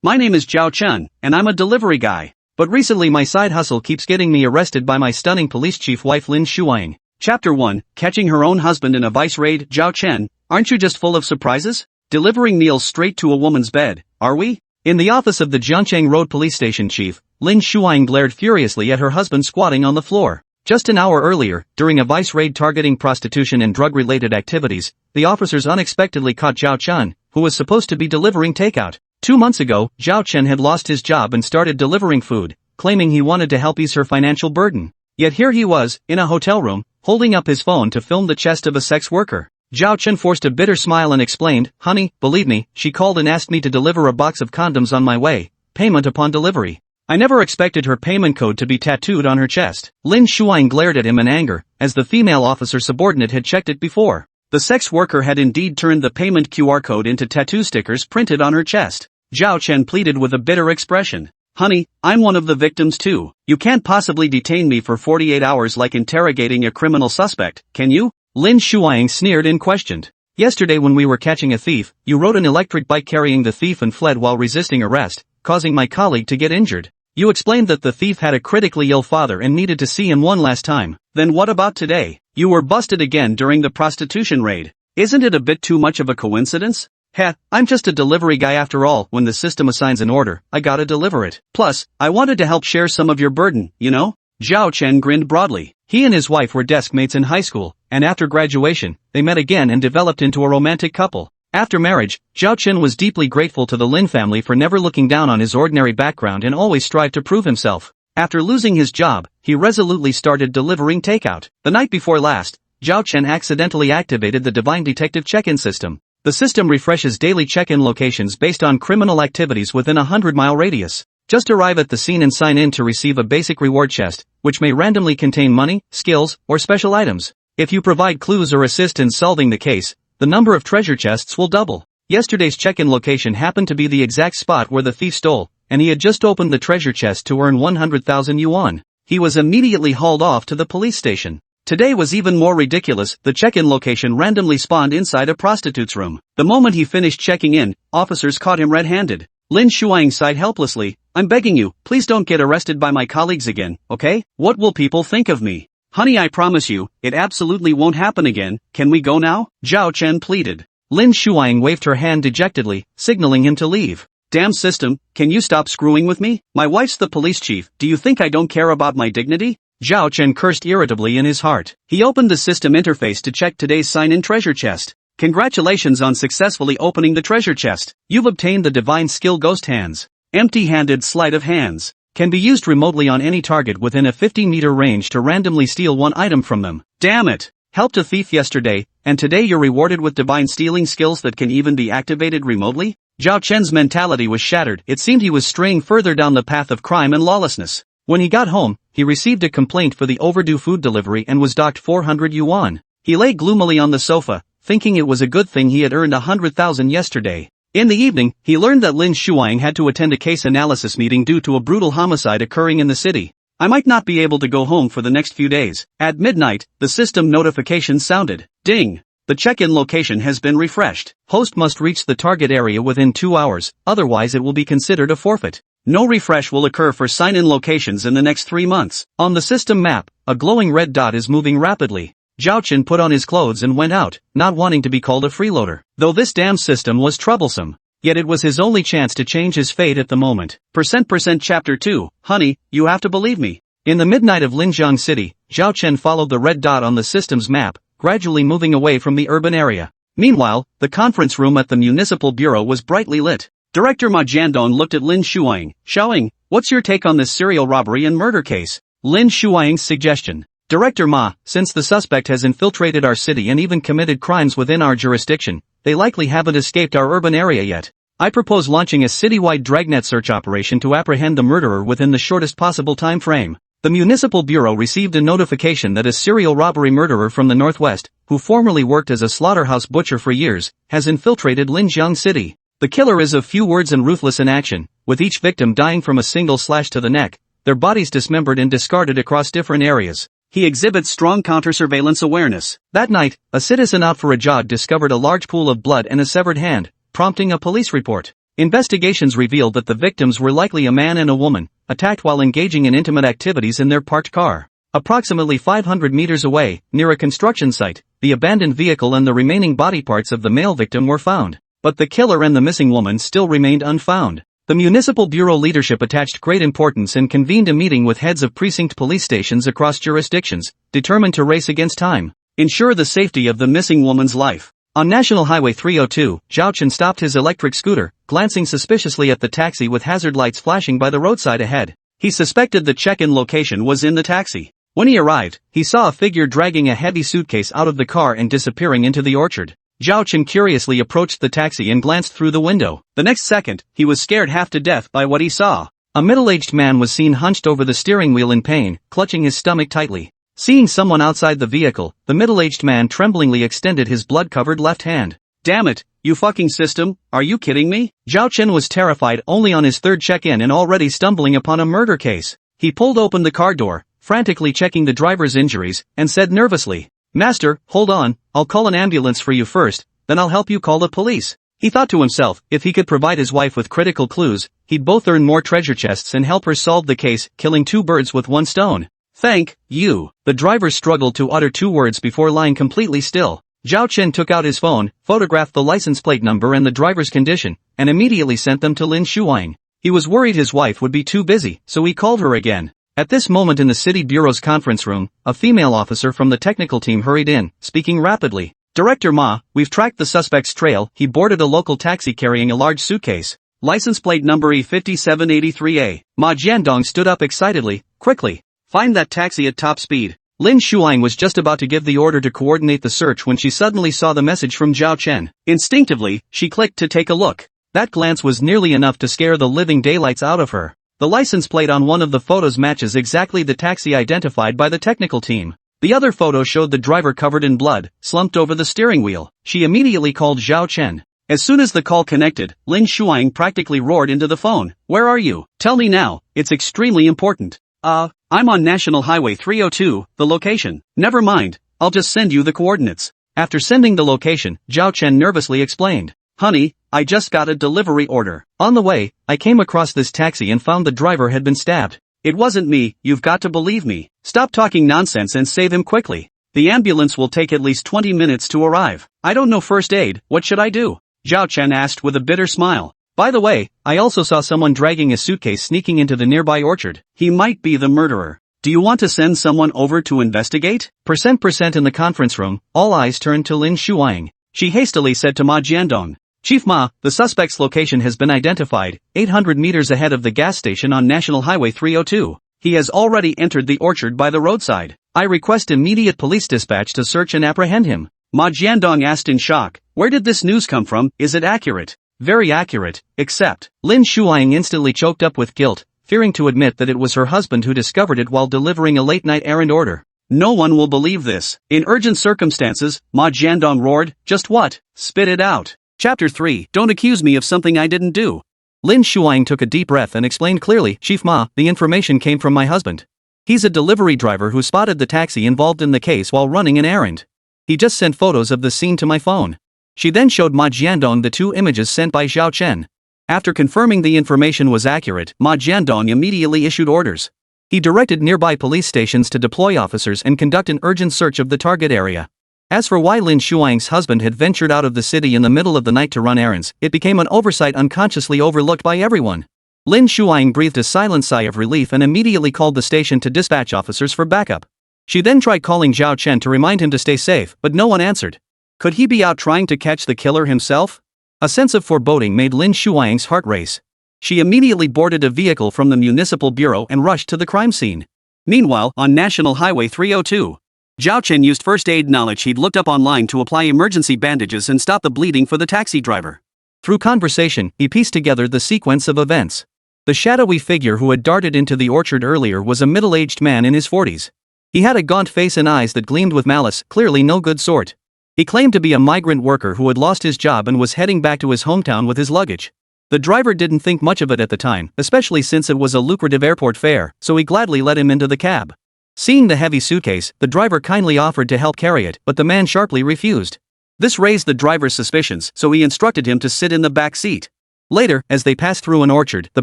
My name is Zhao Chen, and I'm a delivery guy. But recently my side hustle keeps getting me arrested by my stunning police chief wife Lin Shuang. Chapter 1, Catching Her Own Husband in a Vice Raid. Zhao Chen, aren't you just full of surprises? Delivering meals straight to a woman's bed, are we? In the office of the Jiangcheng Road Police Station chief, Lin Shuang glared furiously at her husband squatting on the floor. Just an hour earlier, during a vice raid targeting prostitution and drug-related activities, the officers unexpectedly caught Zhao Chen, who was supposed to be delivering takeout. 2 months ago, Zhao Chen had lost his job and started delivering food, claiming he wanted to help ease her financial burden. Yet here he was, in a hotel room, holding up his phone to film the chest of a sex worker. Zhao Chen forced a bitter smile and explained, "Honey, believe me, she called and asked me to deliver a box of condoms on my way, payment upon delivery." I never expected her payment code to be tattooed on her chest. Lin Shuang glared at him in anger, as the female officer subordinate had checked it before. The sex worker had indeed turned the payment QR code into tattoo stickers printed on her chest. Zhao Chen pleaded with a bitter expression. "Honey, I'm one of the victims too. You can't possibly detain me for 48 hours like interrogating a criminal suspect, can you?" Lin Shuang sneered and questioned. "Yesterday when we were catching a thief, you rode an electric bike carrying the thief and fled while resisting arrest, causing my colleague to get injured. You explained that the thief had a critically ill father and needed to see him one last time. Then what about today? You were busted again during the prostitution raid. Isn't it a bit too much of a coincidence?" "Heh, I'm just a delivery guy after all. When the system assigns an order, I gotta deliver it. Plus, I wanted to help share some of your burden, you know?" Zhao Chen grinned broadly. He and his wife were desk mates in high school, and after graduation, they met again and developed into a romantic couple. After marriage, Zhao Chen was deeply grateful to the Lin family for never looking down on his ordinary background and always strived to prove himself. After losing his job, he resolutely started delivering takeout. The night before last, Zhao Chen accidentally activated the Divine Detective check-in system. The system refreshes daily check-in locations based on criminal activities within a 100-mile radius. Just arrive at the scene and sign in to receive a basic reward chest, which may randomly contain money, skills, or special items. If you provide clues or assist in solving the case, the number of treasure chests will double. Yesterday's check-in location happened to be the exact spot where the thief stole, and he had just opened the treasure chest to earn 100,000 yuan. He was immediately hauled off to the police station. Today was even more ridiculous. The check-in location randomly spawned inside a prostitute's room. The moment he finished checking in, officers caught him red-handed. Lin Shuang sighed helplessly. "I'm begging you, please don't get arrested by my colleagues again, okay? What will people think of me?" "Honey, I promise you, it absolutely won't happen again. Can we go now?" Zhao Chen pleaded. Lin Shuang waved her hand dejectedly, signaling him to leave. "Damn system, can you stop screwing with me? My wife's the police chief. Do you think I don't care about my dignity?" Zhao Chen cursed irritably in his heart. He opened the system interface to check today's sign-in treasure chest. "Congratulations on successfully opening the treasure chest. You've obtained the divine skill Ghost Hands. Empty-handed sleight of hands. Can be used remotely on any target within a 50-meter range to randomly steal one item from them. Damn it! Helped a thief yesterday, and today you're rewarded with divine stealing skills that can even be activated remotely?" Zhao Chen's mentality was shattered. It seemed he was straying further down the path of crime and lawlessness. When he got home, he received a complaint for the overdue food delivery and was docked 400 yuan. He lay gloomily on the sofa, thinking it was a good thing he had earned 100,000 yesterday. In the evening, he learned that Lin Shuang had to attend a case analysis meeting due to a brutal homicide occurring in the city. "I might not be able to go home for the next few days." At midnight, the system notification sounded. Ding! The check-in location has been refreshed. Host must reach the target area within 2 hours, otherwise it will be considered a forfeit. No refresh will occur for sign-in locations in the next 3 months. On the system map, a glowing red dot is moving rapidly. Zhao Chen put on his clothes and went out, not wanting to be called a freeloader. Though this damn system was troublesome, yet it was his only chance to change his fate at the moment. Chapter 2, Honey, you have to believe me. In the midnight of Linjiang City, Zhao Chen followed the red dot on the system's map, gradually moving away from the urban area. Meanwhile, the conference room at the municipal bureau was brightly lit. Director Ma Jiandong looked at Lin Shuang. "Xiaoying, what's your take on this serial robbery and murder case?" Lin Shuang's suggestion. "Director Ma, since the suspect has infiltrated our city and even committed crimes within our jurisdiction, they likely haven't escaped our urban area yet. I propose launching a citywide dragnet search operation to apprehend the murderer within the shortest possible time frame." The municipal bureau received a notification that a serial robbery murderer from the northwest, who formerly worked as a slaughterhouse butcher for years, has infiltrated Linjiang City. The killer is of few words and ruthless in action, with each victim dying from a single slash to the neck, their bodies dismembered and discarded across different areas. He exhibits strong counter-surveillance awareness. That night, a citizen out for a jog discovered a large pool of blood and a severed hand, prompting a police report. Investigations revealed that the victims were likely a man and a woman, attacked while engaging in intimate activities in their parked car. Approximately 500 meters away, near a construction site, the abandoned vehicle and the remaining body parts of the male victim were found. But the killer and the missing woman still remained unfound. The municipal bureau leadership attached great importance and convened a meeting with heads of precinct police stations across jurisdictions, determined to race against time, ensure the safety of the missing woman's life. On National Highway 302, Zhao Chen stopped his electric scooter, glancing suspiciously at the taxi with hazard lights flashing by the roadside ahead. He suspected the check-in location was in the taxi. When he arrived, he saw a figure dragging a heavy suitcase out of the car and disappearing into the orchard. Zhao Chen curiously approached the taxi and glanced through the window. The next second, he was scared half to death by what he saw. A middle-aged man was seen hunched over the steering wheel in pain, clutching his stomach tightly. Seeing someone outside the vehicle, the middle-aged man tremblingly extended his blood-covered left hand. "Damn it, you fucking system, are you kidding me?" Zhao Chen was terrified only on his third check-in and already stumbling upon a murder case. He pulled open the car door, frantically checking the driver's injuries, and said nervously, "Master, hold on, I'll call an ambulance for you first, then I'll help you call the police." He thought to himself, if he could provide his wife with critical clues, he'd both earn more treasure chests and help her solve the case, killing two birds with one stone. "Thank you." The driver struggled to utter two words before lying completely still. Zhao Chen took out his phone, photographed the license plate number and the driver's condition, and immediately sent them to Lin Shuang. He was worried his wife would be too busy, so he called her again. At this moment in the city bureau's conference room, a female officer from the technical team hurried in, speaking rapidly. "Director Ma, we've tracked the suspect's trail. He boarded a local taxi carrying a large suitcase. License plate number E5783A. Ma Jiandong stood up excitedly. "Quickly, find that taxi at top speed." Lin Shuang was just about to give the order to coordinate the search when she suddenly saw the message from Zhao Chen. Instinctively, she clicked to take a look. That glance was nearly enough to scare the living daylights out of her. The license plate on one of the photos matches exactly the taxi identified by the technical team. The other photo showed the driver covered in blood, slumped over the steering wheel. She immediately called Zhao Chen. As soon as the call connected, Lin Shuang practically roared into the phone. "Where are you? Tell me now, it's extremely important." I'm on National Highway 302, the location." "Never mind, I'll just send you the coordinates." After sending the location, Zhao Chen nervously explained. "Honey, I just got a delivery order. On the way, I came across this taxi and found the driver had been stabbed. It wasn't me, you've got to believe me. Stop talking nonsense and save him quickly. The ambulance will take at least 20 minutes to arrive. I don't know first aid, what should I do?" Zhao Chen asked with a bitter smile. "By the way, I also saw someone dragging a suitcase sneaking into the nearby orchard. He might be the murderer. Do you want to send someone over to investigate?" Percent in the conference room, all eyes turned to Lin Shuang. She hastily said to Ma Jiandong, "Chief Ma, the suspect's location has been identified, 800 meters ahead of the gas station on National Highway 302. He has already entered the orchard by the roadside. I request immediate police dispatch to search and apprehend him." Ma Jiandong asked in shock, "Where did this news come from? Is it accurate?" "Very accurate, except..." Lin Shuang instantly choked up with guilt, fearing to admit that it was her husband who discovered it while delivering a late-night errand order. "No one will believe this." In urgent circumstances, Ma Jiandong roared, "Just what? Spit it out." Chapter 3. Don't accuse me of something I didn't do. Lin Shuang took a deep breath and explained clearly, "Chief Ma, the information came from my husband. He's a delivery driver who spotted the taxi involved in the case while running an errand. He just sent photos of the scene to my phone." She then showed Ma Jiandong the two images sent by Zhao Chen. After confirming the information was accurate, Ma Jiandong immediately issued orders. He directed nearby police stations to deploy officers and conduct an urgent search of the target area. As for why Lin Shuang's husband had ventured out of the city in the middle of the night to run errands, it became an oversight unconsciously overlooked by everyone. Lin Shuang breathed a silent sigh of relief and immediately called the station to dispatch officers for backup. She then tried calling Zhao Chen to remind him to stay safe, but no one answered. Could he be out trying to catch the killer himself? A sense of foreboding made Lin Shuang's heart race. She immediately boarded a vehicle from the municipal bureau and rushed to the crime scene. Meanwhile, on National Highway 302, Zhao Chen used first aid knowledge he'd looked up online to apply emergency bandages and stop the bleeding for the taxi driver. Through conversation, he pieced together the sequence of events. The shadowy figure who had darted into the orchard earlier was a middle-aged man in his 40s. He had a gaunt face and eyes that gleamed with malice, clearly no good sort. He claimed to be a migrant worker who had lost his job and was heading back to his hometown with his luggage. The driver didn't think much of it at the time, especially since it was a lucrative airport fare, so he gladly let him into the cab. Seeing the heavy suitcase, the driver kindly offered to help carry it, but the man sharply refused. This raised the driver's suspicions, so he instructed him to sit in the back seat. Later, as they passed through an orchard, the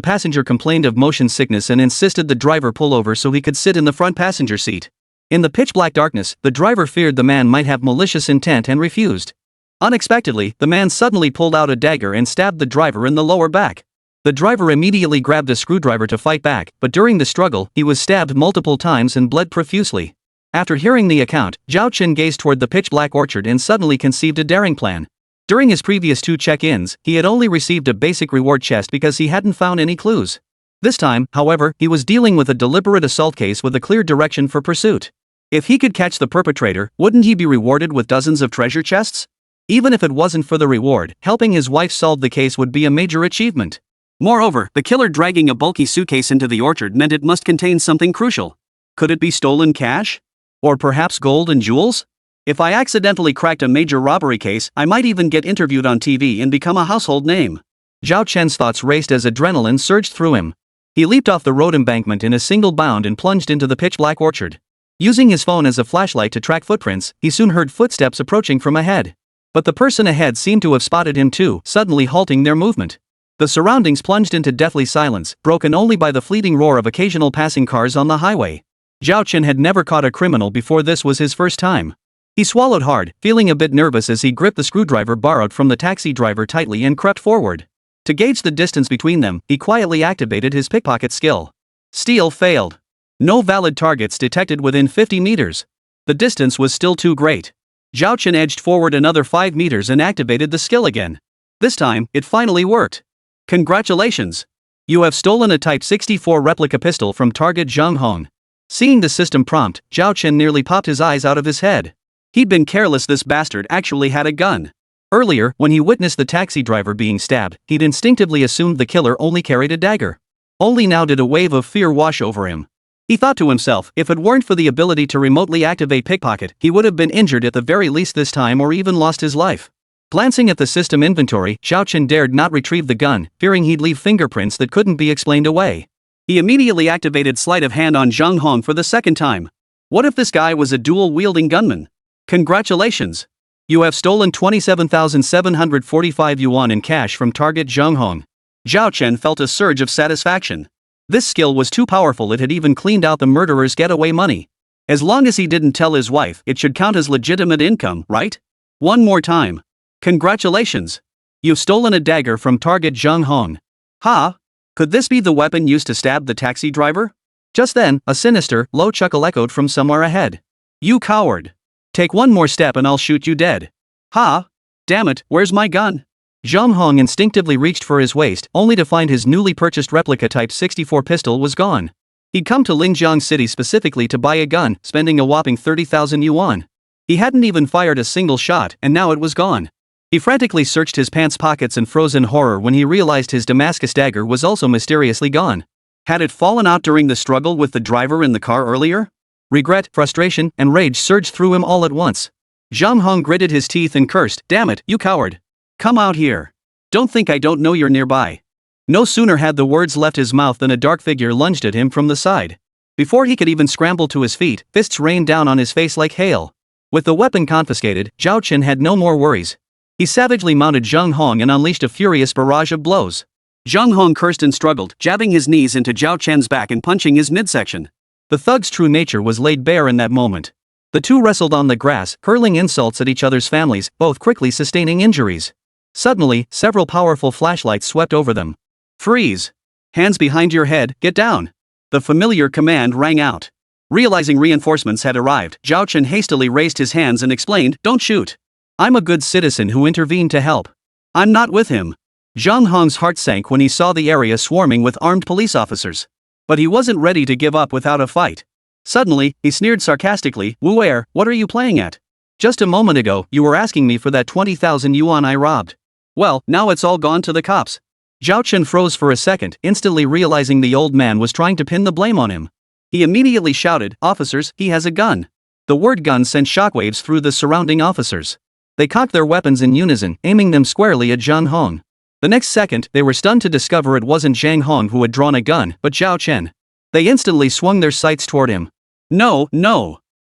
passenger complained of motion sickness and insisted the driver pull over so he could sit in the front passenger seat. In the pitch-black darkness, the driver feared the man might have malicious intent and refused. Unexpectedly, the man suddenly pulled out a dagger and stabbed the driver in the lower back. The driver immediately grabbed a screwdriver to fight back, but during the struggle, he was stabbed multiple times and bled profusely. After hearing the account, Zhao Chen gazed toward the pitch-black orchard and suddenly conceived a daring plan. During his previous 2 check-ins, he had only received a basic reward chest because he hadn't found any clues. This time, however, he was dealing with a deliberate assault case with a clear direction for pursuit. If he could catch the perpetrator, wouldn't he be rewarded with dozens of treasure chests? Even if it wasn't for the reward, helping his wife solve the case would be a major achievement. Moreover, the killer dragging a bulky suitcase into the orchard meant it must contain something crucial. Could it be stolen cash? Or perhaps gold and jewels? If I accidentally cracked a major robbery case, I might even get interviewed on TV and become a household name. Zhao Chen's thoughts raced as adrenaline surged through him. He leaped off the road embankment in a single bound and plunged into the pitch-black orchard. Using his phone as a flashlight to track footprints, he soon heard footsteps approaching from ahead. But the person ahead seemed to have spotted him too, suddenly halting their movement. The surroundings plunged into deathly silence, broken only by the fleeting roar of occasional passing cars on the highway. Zhao Chen had never caught a criminal before. This was his first time. He swallowed hard, feeling a bit nervous as he gripped the screwdriver borrowed from the taxi driver tightly and crept forward. To gauge the distance between them, he quietly activated his pickpocket skill. Steal failed. No valid targets detected within 50 meters. The distance was still too great. Zhao Chen edged forward another 5 meters and activated the skill again. This time, it finally worked. Congratulations! You have stolen a Type 64 replica pistol from target Zhang Hong. Seeing the system prompt, Zhao Chen nearly popped his eyes out of his head. He'd been careless. This bastard actually had a gun. Earlier, when he witnessed the taxi driver being stabbed, he'd instinctively assumed the killer only carried a dagger. Only now did a wave of fear wash over him. He thought to himself, if it weren't for the ability to remotely activate pickpocket, he would have been injured at the very least this time or even lost his life. Glancing at the system inventory, Zhao Chen dared not retrieve the gun, fearing he'd leave fingerprints that couldn't be explained away. He immediately activated sleight of hand on Zhang Hong for the second time. What if this guy was a dual-wielding gunman? Congratulations! You have stolen 27,745 yuan in cash from target Zhang Hong. Zhao Chen felt a surge of satisfaction. This skill was too powerful. It had even cleaned out the murderer's getaway money. As long as he didn't tell his wife, it should count as legitimate income, right? One more time. Congratulations! You've stolen a dagger from target Zhang Hong. Ha! Could this be the weapon used to stab the taxi driver? Just then, a sinister, low chuckle echoed from somewhere ahead. You coward! Take one more step and I'll shoot you dead. Ha! Damn it, where's my gun? Zhang Hong instinctively reached for his waist, only to find his newly purchased replica Type 64 pistol was gone. He'd come to Linjiang City specifically to buy a gun, spending a whopping 30,000 yuan. He hadn't even fired a single shot, and now it was gone. He frantically searched his pants pockets and froze in horror when he realized his Damascus dagger was also mysteriously gone. Had it fallen out during the struggle with the driver in the car earlier? Regret, frustration, and rage surged through him all at once. Zhang Hong gritted his teeth and cursed, "Damn it, you coward! Come out here! Don't think I don't know you're nearby." No sooner had the words left his mouth than a dark figure lunged at him from the side. Before he could even scramble to his feet, fists rained down on his face like hail. With the weapon confiscated, Zhao Chen had no more worries. He savagely mounted Zhang Hong and unleashed a furious barrage of blows. Zhang Hong cursed and struggled, jabbing his knees into Zhao Chen's back and punching his midsection. The thug's true nature was laid bare in that moment. The two wrestled on the grass, hurling insults at each other's families, both quickly sustaining injuries. Suddenly, several powerful flashlights swept over them. Freeze! Hands behind your head, get down! The familiar command rang out. Realizing reinforcements had arrived, Zhao Chen hastily raised his hands and explained, "Don't shoot. I'm a good citizen who intervened to help. I'm not with him." Zhang Hong's heart sank when he saw the area swarming with armed police officers. But he wasn't ready to give up without a fight. Suddenly, he sneered sarcastically, "Wu Wei, what are you playing at? Just a moment ago, you were asking me for that 20,000 yuan I robbed. Well, now it's all gone to the cops." Zhao Chen froze for a second, instantly realizing the old man was trying to pin the blame on him. He immediately shouted, "Officers, he has a gun." The word gun sent shockwaves through the surrounding officers. They cocked their weapons in unison, aiming them squarely at Zhang Hong. The next second, they were stunned to discover it wasn't Zhang Hong who had drawn a gun, but Zhao Chen. They instantly swung their sights toward him. No.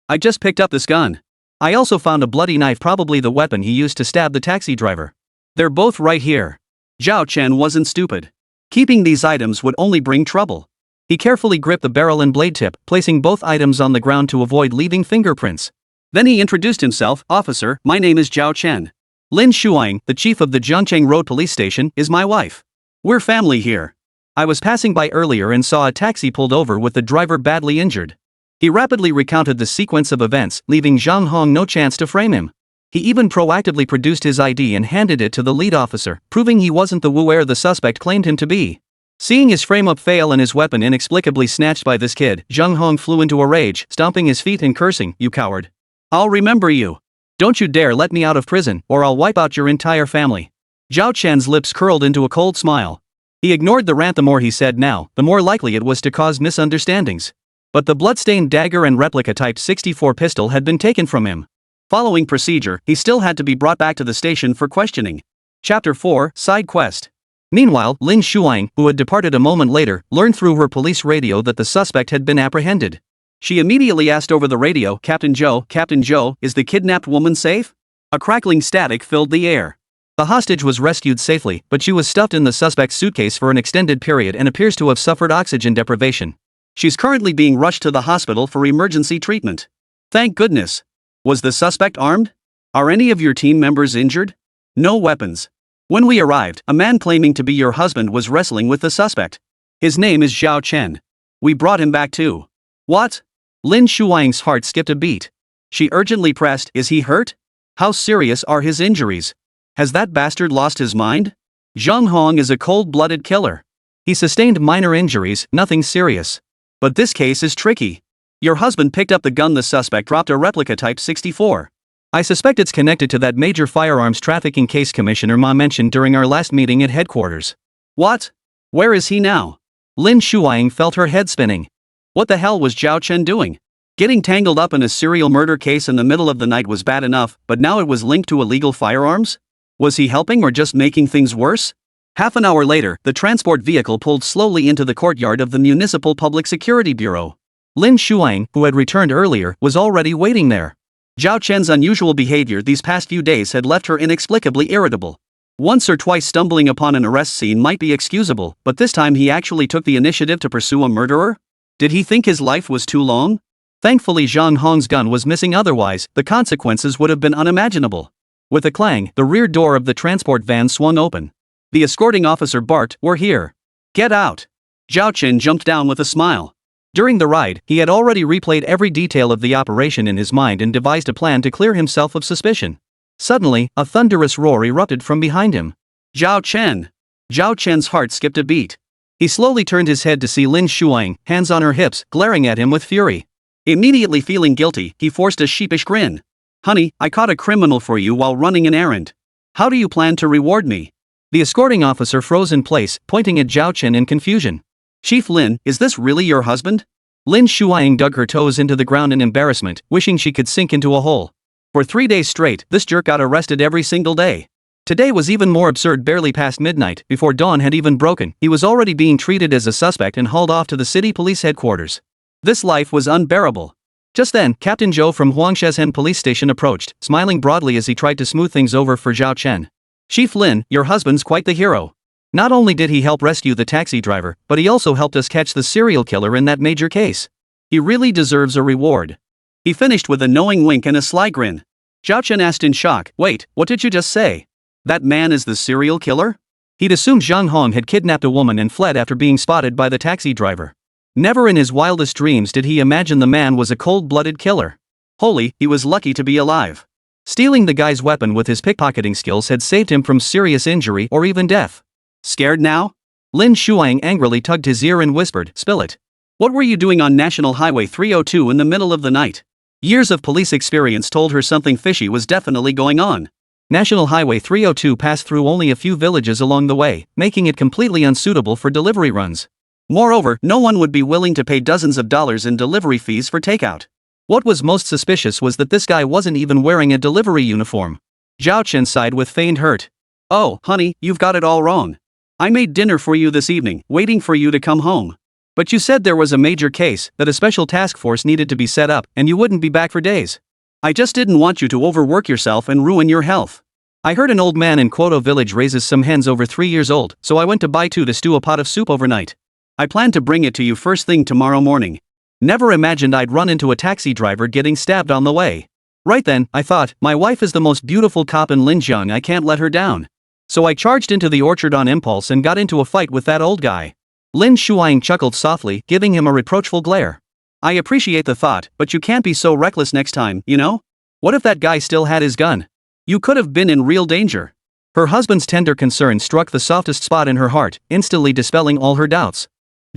I just picked up this gun. I also found a bloody knife, probably the weapon he used to stab the taxi driver. They're both right here." Zhao Chen wasn't stupid. Keeping these items would only bring trouble. He carefully gripped the barrel and blade tip, placing both items on the ground to avoid leaving fingerprints. Then he introduced himself. Officer, my name is Zhao Chen. Lin Shuang, the chief of the Zhangcheng Road Police Station, is my wife. We're family here. I was passing by earlier and saw a taxi pulled over with the driver badly injured. He rapidly recounted the sequence of events, leaving Zhang Hong no chance to frame him. He even proactively produced his ID and handed it to the lead officer, proving he wasn't the wooer the suspect claimed him to be. Seeing his frame-up fail and his weapon inexplicably snatched by this kid, Zhang Hong flew into a rage, stomping his feet and cursing, "You coward. I'll remember you. Don't you dare let me out of prison, or I'll wipe out your entire family." Zhao Chen's lips curled into a cold smile. He ignored the rant. The more he said now, the more likely it was to cause misunderstandings. But the bloodstained dagger and replica Type 64 pistol had been taken from him. Following procedure, he still had to be brought back to the station for questioning. Chapter 4, Side Quest. Meanwhile, Lin Shuang, who had departed a moment later, learned through her police radio that the suspect had been apprehended. She immediately asked over the radio, Captain Joe, is the kidnapped woman safe?" A crackling static filled the air. The hostage was rescued safely, but she was stuffed in the suspect's suitcase for an extended period and appears to have suffered oxygen deprivation. She's currently being rushed to the hospital for emergency treatment. Thank goodness. Was the suspect armed? Are any of your team members injured? No weapons. When we arrived, a man claiming to be your husband was wrestling with the suspect. His name is Zhao Chen. We brought him back too. What? Lin Shuang's heart skipped a beat. She urgently pressed, is he hurt? How serious are his injuries? Has that bastard lost his mind? Zhang Hong is a cold-blooded killer. He sustained minor injuries, nothing serious. But this case is tricky. Your husband picked up the gun the suspect dropped, a replica Type 64. I suspect it's connected to that major firearms trafficking case Commissioner Ma mentioned during our last meeting at headquarters. What? Where is he now? Lin Shuang felt her head spinning. What the hell was Zhao Chen doing? Getting tangled up in a serial murder case in the middle of the night was bad enough, but now it was linked to illegal firearms? Was he helping or just making things worse? Half an hour later, the transport vehicle pulled slowly into the courtyard of the Municipal Public Security Bureau. Lin Shuang, who had returned earlier, was already waiting there. Zhao Chen's unusual behavior these past few days had left her inexplicably irritable. Once or twice stumbling upon an arrest scene might be excusable, but this time he actually took the initiative to pursue a murderer? Did he think his life was too long? Thankfully Zhang Hong's gun was missing, otherwise, the consequences would have been unimaginable. With a clang, the rear door of the transport van swung open. The escorting officer barked, "We're here. Get out." Zhao Chen jumped down with a smile. During the ride, he had already replayed every detail of the operation in his mind and devised a plan to clear himself of suspicion. Suddenly, a thunderous roar erupted from behind him. Zhao Chen! Zhao Chen's heart skipped a beat. He slowly turned his head to see Lin Shuang, hands on her hips, glaring at him with fury. Immediately feeling guilty, he forced a sheepish grin. "Honey, I caught a criminal for you while running an errand. How do you plan to reward me?" The escorting officer froze in place, pointing at Zhao Chen in confusion. "Chief Lin, is this really your husband?" Lin Shuang dug her toes into the ground in embarrassment, wishing she could sink into a hole. For 3 days straight, this jerk got arrested every single day. Today was even more absurd. Barely past midnight, before dawn had even broken, he was already being treated as a suspect and hauled off to the city police headquarters. This life was unbearable. Just then, Captain Zhou from Huangshenzhen police station approached, smiling broadly as he tried to smooth things over for Zhao Chen. "Chief Lin, your husband's quite the hero. Not only did he help rescue the taxi driver, but he also helped us catch the serial killer in that major case. He really deserves a reward." He finished with a knowing wink and a sly grin. Zhao Chen asked in shock, "Wait, what did you just say? That man is the serial killer?" He'd assumed Zhang Hong had kidnapped a woman and fled after being spotted by the taxi driver. Never in his wildest dreams did he imagine the man was a cold-blooded killer. Holy, he was lucky to be alive. Stealing the guy's weapon with his pickpocketing skills had saved him from serious injury or even death. Scared now? Lin Shuang angrily tugged his ear and whispered, "Spill it. What were you doing on National Highway 302 in the middle of the night?" Years of police experience told her something fishy was definitely going on. National Highway 302 passed through only a few villages along the way, making it completely unsuitable for delivery runs. Moreover, no one would be willing to pay dozens of dollars in delivery fees for takeout. What was most suspicious was that this guy wasn't even wearing a delivery uniform. Zhao Chen sighed with feigned hurt. "Oh, honey, you've got it all wrong. I made dinner for you this evening, waiting for you to come home. But you said there was a major case, that a special task force needed to be set up, and you wouldn't be back for days. I just didn't want you to overwork yourself and ruin your health." I heard an old man in Kyoto village raises some hens over 3 years old, so I went to buy two to stew a pot of soup overnight. I plan to bring it to you first thing tomorrow morning. Never imagined I'd run into a taxi driver getting stabbed on the way. Right then, I thought, my wife is the most beautiful cop in Linjiang, I can't let her down. So I charged into the orchard on impulse and got into a fight with that old guy. Lin Shuang chuckled softly, giving him a reproachful glare. I appreciate the thought, but you can't be so reckless next time, you know? What if that guy still had his gun? You could have been in real danger. Her husband's tender concern struck the softest spot in her heart, instantly dispelling all her doubts.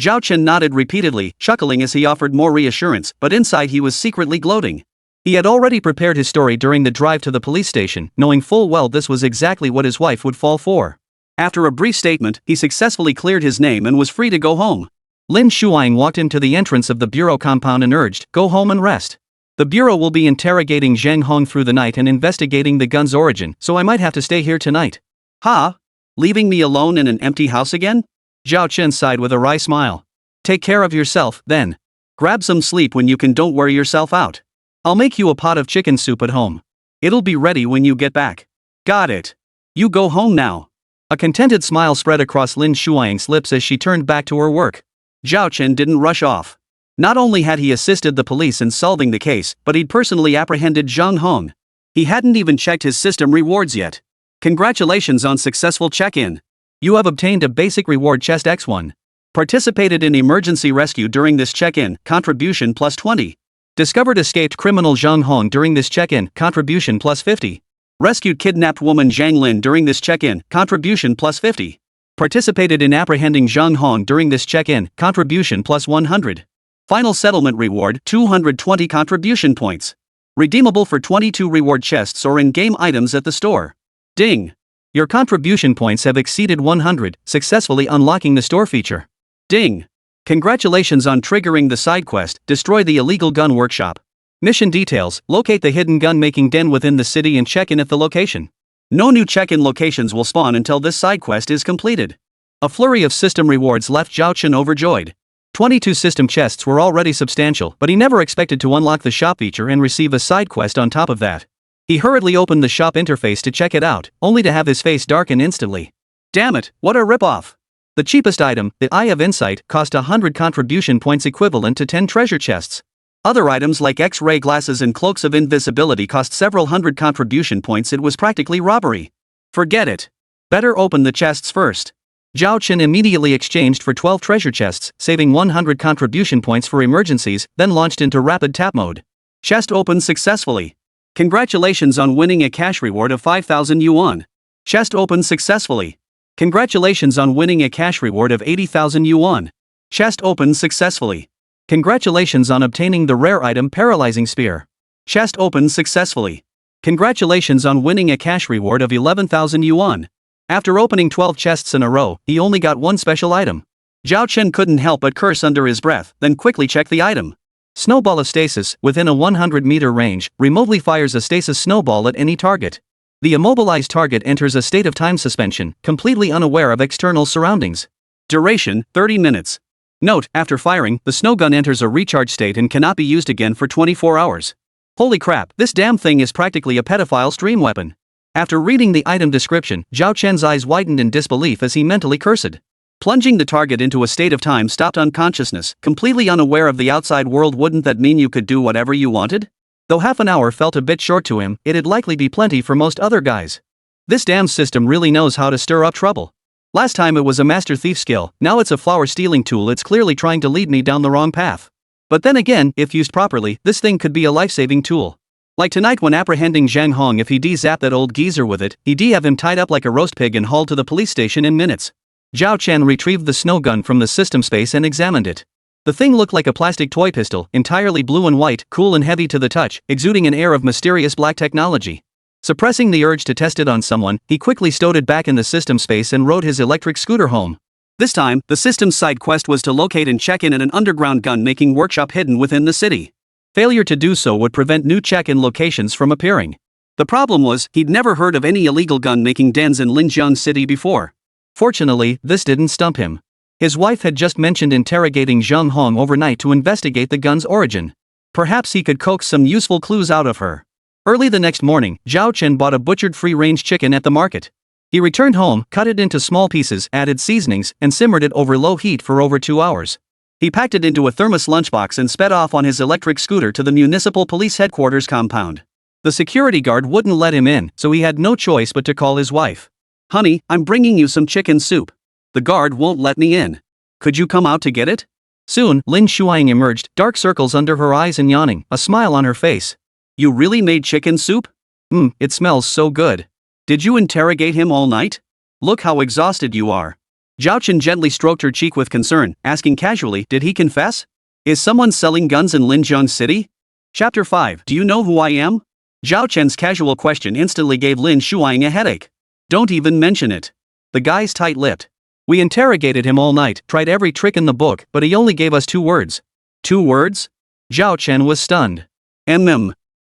Zhao Chen nodded repeatedly, chuckling as he offered more reassurance, but inside he was secretly gloating. He had already prepared his story during the drive to the police station, knowing full well this was exactly what his wife would fall for. After a brief statement, he successfully cleared his name and was free to go home. Lin Shuang walked him to the entrance of the bureau compound and urged, "Go home and rest. The bureau will be interrogating Zheng Hong through the night and investigating the gun's origin, so I might have to stay here tonight." "Ha? Leaving me alone in an empty house again?" Zhao Chen sighed with a wry smile. "Take care of yourself, then. Grab some sleep when you can, don't wear yourself out. I'll make you a pot of chicken soup at home. It'll be ready when you get back." "Got it. You go home now." A contented smile spread across Lin Shuang's lips as she turned back to her work. Zhao Chen didn't rush off. Not only had he assisted the police in solving the case, but he'd personally apprehended Zheng Hong. He hadn't even checked his system rewards yet. "Congratulations on successful check-in. You have obtained a basic reward chest X1. Participated in emergency rescue during this check-in, contribution plus 20. Discovered escaped criminal Zheng Hong during this check-in, contribution plus 50. Rescued kidnapped woman Zhang Lin during this check-in, contribution plus 50. Participated in apprehending Zheng Hong during this check-in, contribution plus 100. Final settlement reward, 220 contribution points. Redeemable for 22 reward chests or in-game items at the store. Ding! Your contribution points have exceeded 100, successfully unlocking the store feature. Ding! Congratulations on triggering the side quest, destroy the illegal gun workshop. Mission details, locate the hidden gun-making den within the city and check in at the location. No new check-in locations will spawn until this side quest is completed. A flurry of system rewards left Zhao Chen overjoyed. 22 system chests were already substantial, but he never expected to unlock the shop feature and receive a side quest on top of that. He hurriedly opened the shop interface to check it out, only to have his face darken instantly. Damn it, what a ripoff! The cheapest item, the Eye of Insight, cost 100 contribution points equivalent to 10 treasure chests. Other items like X-ray glasses and cloaks of invisibility cost several hundred contribution points. It was practically robbery. Forget it. Better open the chests first. Zhao Chen immediately exchanged for 12 treasure chests, saving 100 contribution points for emergencies, then launched into rapid tap mode. Chest opened successfully. Congratulations on winning a cash reward of 5,000 yuan. Chest opened successfully. Congratulations on winning a cash reward of 80,000 yuan. Chest opened successfully. Congratulations on obtaining the rare item Paralyzing Spear. Chest opened successfully. Congratulations on winning a cash reward of 11,000 yuan. After opening 12 chests in a row, he only got one special item. Zhao Chen couldn't help but curse under his breath, then quickly checked the item. Snowball of Stasis, within a 100-meter range, remotely fires a stasis snowball at any target. The immobilized target enters a state of time suspension, completely unaware of external surroundings. Duration, 30 minutes. Note, after firing, the snow gun enters a recharge state and cannot be used again for 24 hours. Holy crap, this damn thing is practically a pedophile stream weapon. After reading the item description, Zhao Chen's eyes widened in disbelief as he mentally cursed. Plunging the target into a state of time stopped unconsciousness, completely unaware of the outside world. Wouldn't that mean you could do whatever you wanted? Though half an hour felt a bit short to him, it'd likely be plenty for most other guys. This damn system really knows how to stir up trouble. Last time it was a master thief skill, now it's a flower stealing tool. It's clearly trying to lead me down the wrong path. But then again, if used properly, this thing could be a life-saving tool. Like tonight when apprehending Zheng Hong, if he zapped that old geezer with it, he'd have him tied up like a roast pig and hauled to the police station in minutes. Zhao Chen retrieved the snow gun from the system space and examined it. The thing looked like a plastic toy pistol, entirely blue and white, cool and heavy to the touch, exuding an air of mysterious black technology. Suppressing the urge to test it on someone, he quickly stowed it back in the system space and rode his electric scooter home. This time, the system's side quest was to locate and check in at an underground gun-making workshop hidden within the city. Failure to do so would prevent new check-in locations from appearing. The problem was, he'd never heard of any illegal gun-making dens in Linjiang City before. Fortunately, this didn't stump him. His wife had just mentioned interrogating Zheng Hong overnight to investigate the gun's origin. Perhaps he could coax some useful clues out of her. Early the next morning, Zhao Chen bought a butchered free-range chicken at the market. He returned home, cut it into small pieces, added seasonings, and simmered it over low heat for over 2 hours. He packed it into a thermos lunchbox and sped off on his electric scooter to the municipal police headquarters compound. The security guard wouldn't let him in, so he had no choice but to call his wife. "Honey, I'm bringing you some chicken soup. The guard won't let me in. Could you come out to get it?" Soon, Lin Shuang emerged, dark circles under her eyes and yawning, a smile on her face. "You really made chicken soup? It smells so good. Did you interrogate him all night? Look how exhausted you are." Zhao Chen gently stroked her cheek with concern, asking casually, "Did he confess? Is someone selling guns in Linjiang City?" Chapter 5. Do you know who I am? Zhao Chen's casual question instantly gave Lin Shuang a headache. "Don't even mention it." The guy's tight-lipped. "We interrogated him all night, tried every trick in the book, but he only gave us 2 words. 2 words? Zhao Chen was stunned.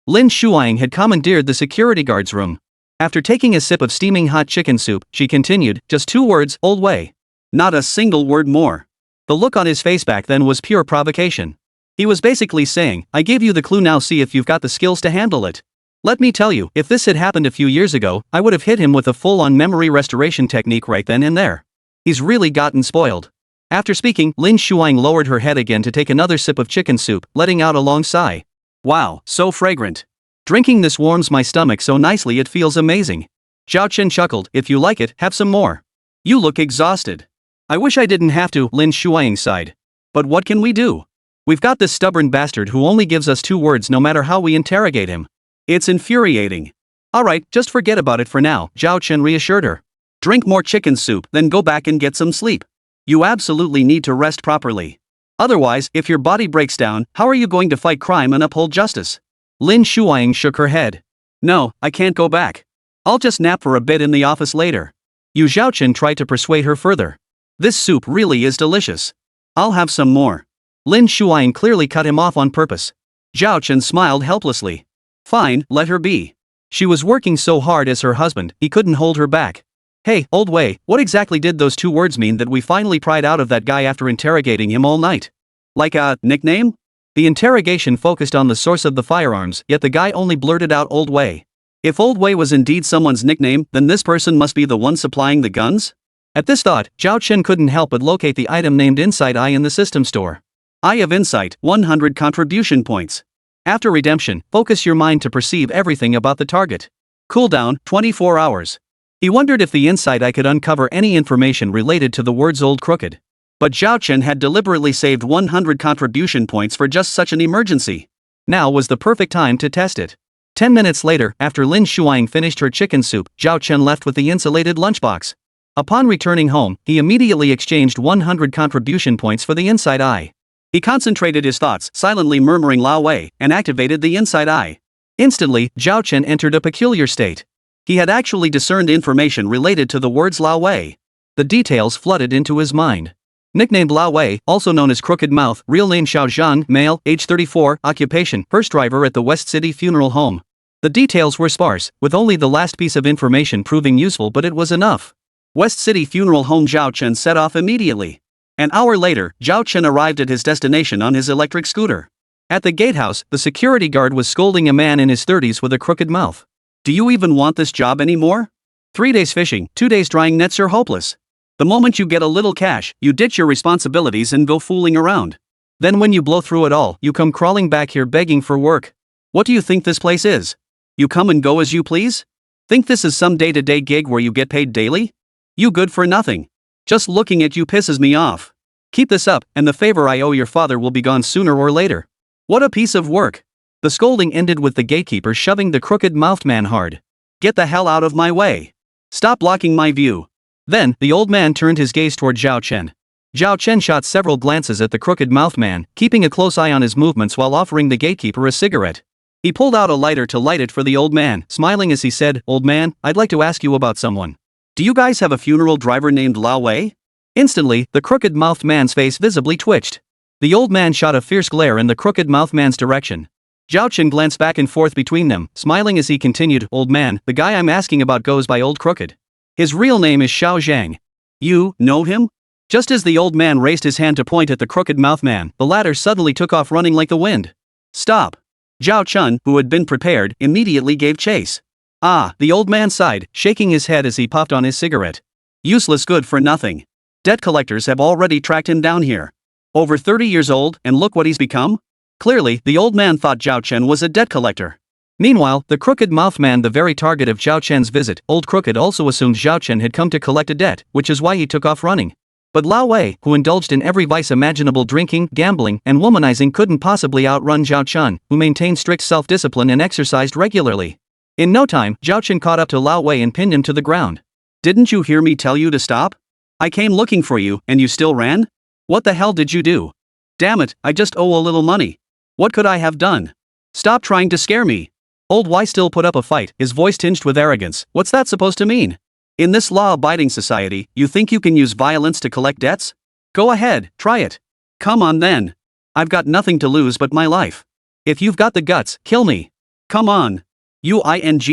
Lin Shuang had commandeered the security guard's room. After taking a sip of steaming hot chicken soup, she continued, "Just 2 words, old way. Not a single word more." The look on his face back then was pure provocation. He was basically saying, "I gave you the clue, now see if you've got the skills to handle it." Let me tell you, if this had happened a few years ago, I would have hit him with a full-on memory restoration technique right then and there. He's really gotten spoiled. After speaking, Lin Shuang lowered her head again to take another sip of chicken soup, letting out a long sigh. "Wow, so fragrant. Drinking this warms my stomach so nicely it feels amazing." Zhao Chen chuckled, "If you like it, have some more. You look exhausted." "I wish I didn't have to," Lin Shuang sighed. "But what can we do? We've got this stubborn bastard who only gives us 2 words no matter how we interrogate him. It's infuriating." "Alright, just forget about it for now," Zhao Chen reassured her. "Drink more chicken soup, then go back and get some sleep. You absolutely need to rest properly. Otherwise, if your body breaks down, how are you going to fight crime and uphold justice?" Lin Shuang shook her head. "No, I can't go back. I'll just nap for a bit in the office later." Zhao Chen tried to persuade her further. "This soup really is delicious. I'll have some more." Lin Shuang clearly cut him off on purpose. Zhao Chen smiled helplessly. Fine, let her be. She was working so hard as her husband, he couldn't hold her back. "Hey, old way, what exactly did those 2 words mean that we finally pried out of that guy after interrogating him all night? Like a nickname?" The interrogation focused on the source of the firearms, yet the guy only blurted out "old way." If old way was indeed someone's nickname, then this person must be the one supplying the guns? At this thought, Zhao Chen couldn't help but locate the item named Insight Eye in the system store. Eye of Insight, 100 contribution points. After redemption, focus your mind to perceive everything about the target. Cooldown, 24 hours. He wondered if the Insight Eye could uncover any information related to the words Old Crooked. But Zhao Chen had deliberately saved 100 contribution points for just such an emergency. Now was the perfect time to test it. 10 minutes later, after Lin Shuang finished her chicken soup, Zhao Chen left with the insulated lunchbox. Upon returning home, he immediately exchanged 100 contribution points for the Insight Eye. He concentrated his thoughts, silently murmuring Lao Wei, and activated the Insight Eye. Instantly, Zhao Chen entered a peculiar state. He had actually discerned information related to the words Lao Wei. The details flooded into his mind. Nicknamed Lao Wei, also known as Crooked Mouth, real name Xiao Zhan, male, age 34, occupation, hearse driver at the West City Funeral Home. The details were sparse, with only the last piece of information proving useful, but it was enough. West City Funeral Home. Zhao Chen set off immediately. An hour later, Zhao Chen arrived at his destination on his electric scooter. At the gatehouse, the security guard was scolding a man in his 30s with a crooked mouth. "Do you even want this job anymore? 3 days fishing, 2 days drying nets are hopeless. The moment you get a little cash, you ditch your responsibilities and go fooling around. Then when you blow through it all, you come crawling back here begging for work. What do you think this place is? You come and go as you please? Think this is some day-to-day gig where you get paid daily? You good for nothing. Just looking at you pisses me off. Keep this up, and the favor I owe your father will be gone sooner or later. What a piece of work." The scolding ended with the gatekeeper shoving the crooked-mouthed man hard. "Get the hell out of my way. Stop blocking my view." Then, the old man turned his gaze toward Zhao Chen. Zhao Chen shot several glances at the crooked-mouthed man, keeping a close eye on his movements while offering the gatekeeper a cigarette. He pulled out a lighter to light it for the old man, smiling as he said, "Old man, I'd like to ask you about someone. Do you guys have a funeral driver named Lao Wei?" Instantly, the crooked-mouthed man's face visibly twitched. The old man shot a fierce glare in the crooked-mouthed man's direction. Zhao Chen glanced back and forth between them, smiling as he continued, "Old man, the guy I'm asking about goes by Old Crooked. His real name is Xiao Zhang. You know him?" Just as the old man raised his hand to point at the crooked-mouthed man, the latter suddenly took off running like the wind. "Stop!" Zhao Chen, who had been prepared, immediately gave chase. Ah, the old man sighed, shaking his head as he puffed on his cigarette. Useless good for nothing. Debt collectors have already tracked him down here. Over 30 years old, and look what he's become? Clearly, the old man thought Zhao Chen was a debt collector. Meanwhile, the crooked mouth man, the very target of Zhao Chen's visit, Old Crooked, also assumed Zhao Chen had come to collect a debt, which is why he took off running. But Lao Wei, who indulged in every vice imaginable, drinking, gambling, and womanizing, couldn't possibly outrun Zhao Chen, who maintained strict self-discipline and exercised regularly. In no time, Zhao Chen caught up to Lao Wei and pinned him to the ground. Didn't you hear me tell you to stop? I came looking for you, and you still ran? What the hell did you do? Damn it, I just owe a little money. What could I have done? Stop trying to scare me. Old Y still put up a fight, his voice tinged with arrogance. What's that supposed to mean? In this law-abiding society, you think you can use violence to collect debts? Go ahead, try it. Come on then. I've got nothing to lose but my life. If you've got the guts, kill me. Come on. You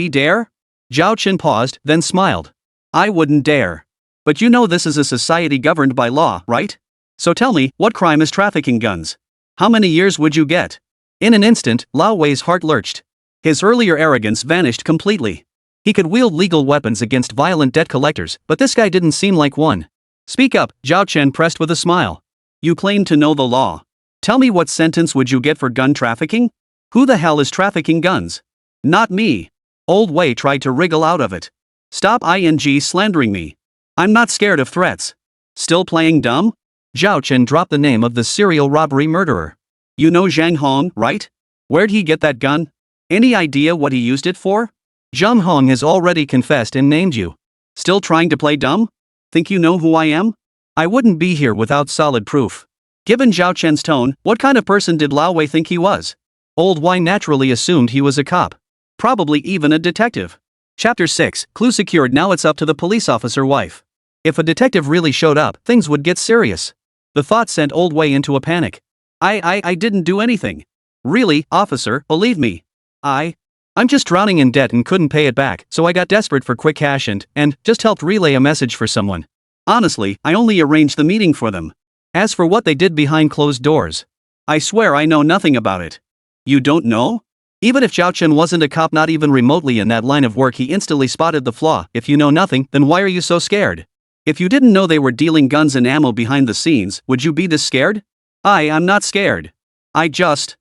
dare? Zhao Chen paused, then smiled. I wouldn't dare. But you know this is a society governed by law, right? So tell me, what crime is trafficking guns? How many years would you get? In an instant, Lao Wei's heart lurched. His earlier arrogance vanished completely. He could wield legal weapons against violent debt collectors, but this guy didn't seem like one. Speak up, Zhao Chen pressed with a smile. You claim to know the law. Tell me, what sentence would you get for gun trafficking? Who the hell is trafficking guns? Not me. Old Wei tried to wriggle out of it. Stop slandering me. I'm not scared of threats. Still playing dumb? Zhao Chen dropped the name of the serial robbery murderer. You know Zhang Hong, right? Where'd he get that gun? Any idea what he used it for? Zhang Hong has already confessed and named you. Still trying to play dumb? Think you know who I am? I wouldn't be here without solid proof. Given Zhao Chen's tone, what kind of person did Lao Wei think he was? Old Y naturally assumed he was a cop. Probably even a detective. Chapter 6, Clue secured. Now it's up to the police officer wife. If a detective really showed up, things would get serious. The thought sent Old Wei into a panic. I didn't do anything. Really, officer, believe me. I'm just drowning in debt and couldn't pay it back, so I got desperate for quick cash and just helped relay a message for someone. Honestly, I only arranged the meeting for them. As for what they did behind closed doors, I swear I know nothing about it. You don't know? Even if Zhao Chen wasn't a cop, not even remotely in that line of work, he instantly spotted the flaw. If you know nothing, then why are you so scared? If you didn't know they were dealing guns and ammo behind the scenes, would you be this scared? I'm not scared. Just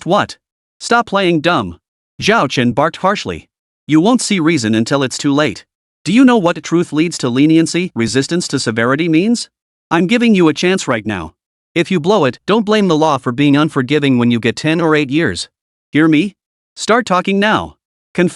what? Stop playing dumb. Zhao Chen barked harshly. You won't see reason until it's too late. Do you know what truth leads to leniency, resistance to severity means? I'm giving you a chance right now. If you blow it, don't blame the law for being unforgiving when you get 10 or 8 years. Hear me? Start talking now. I'm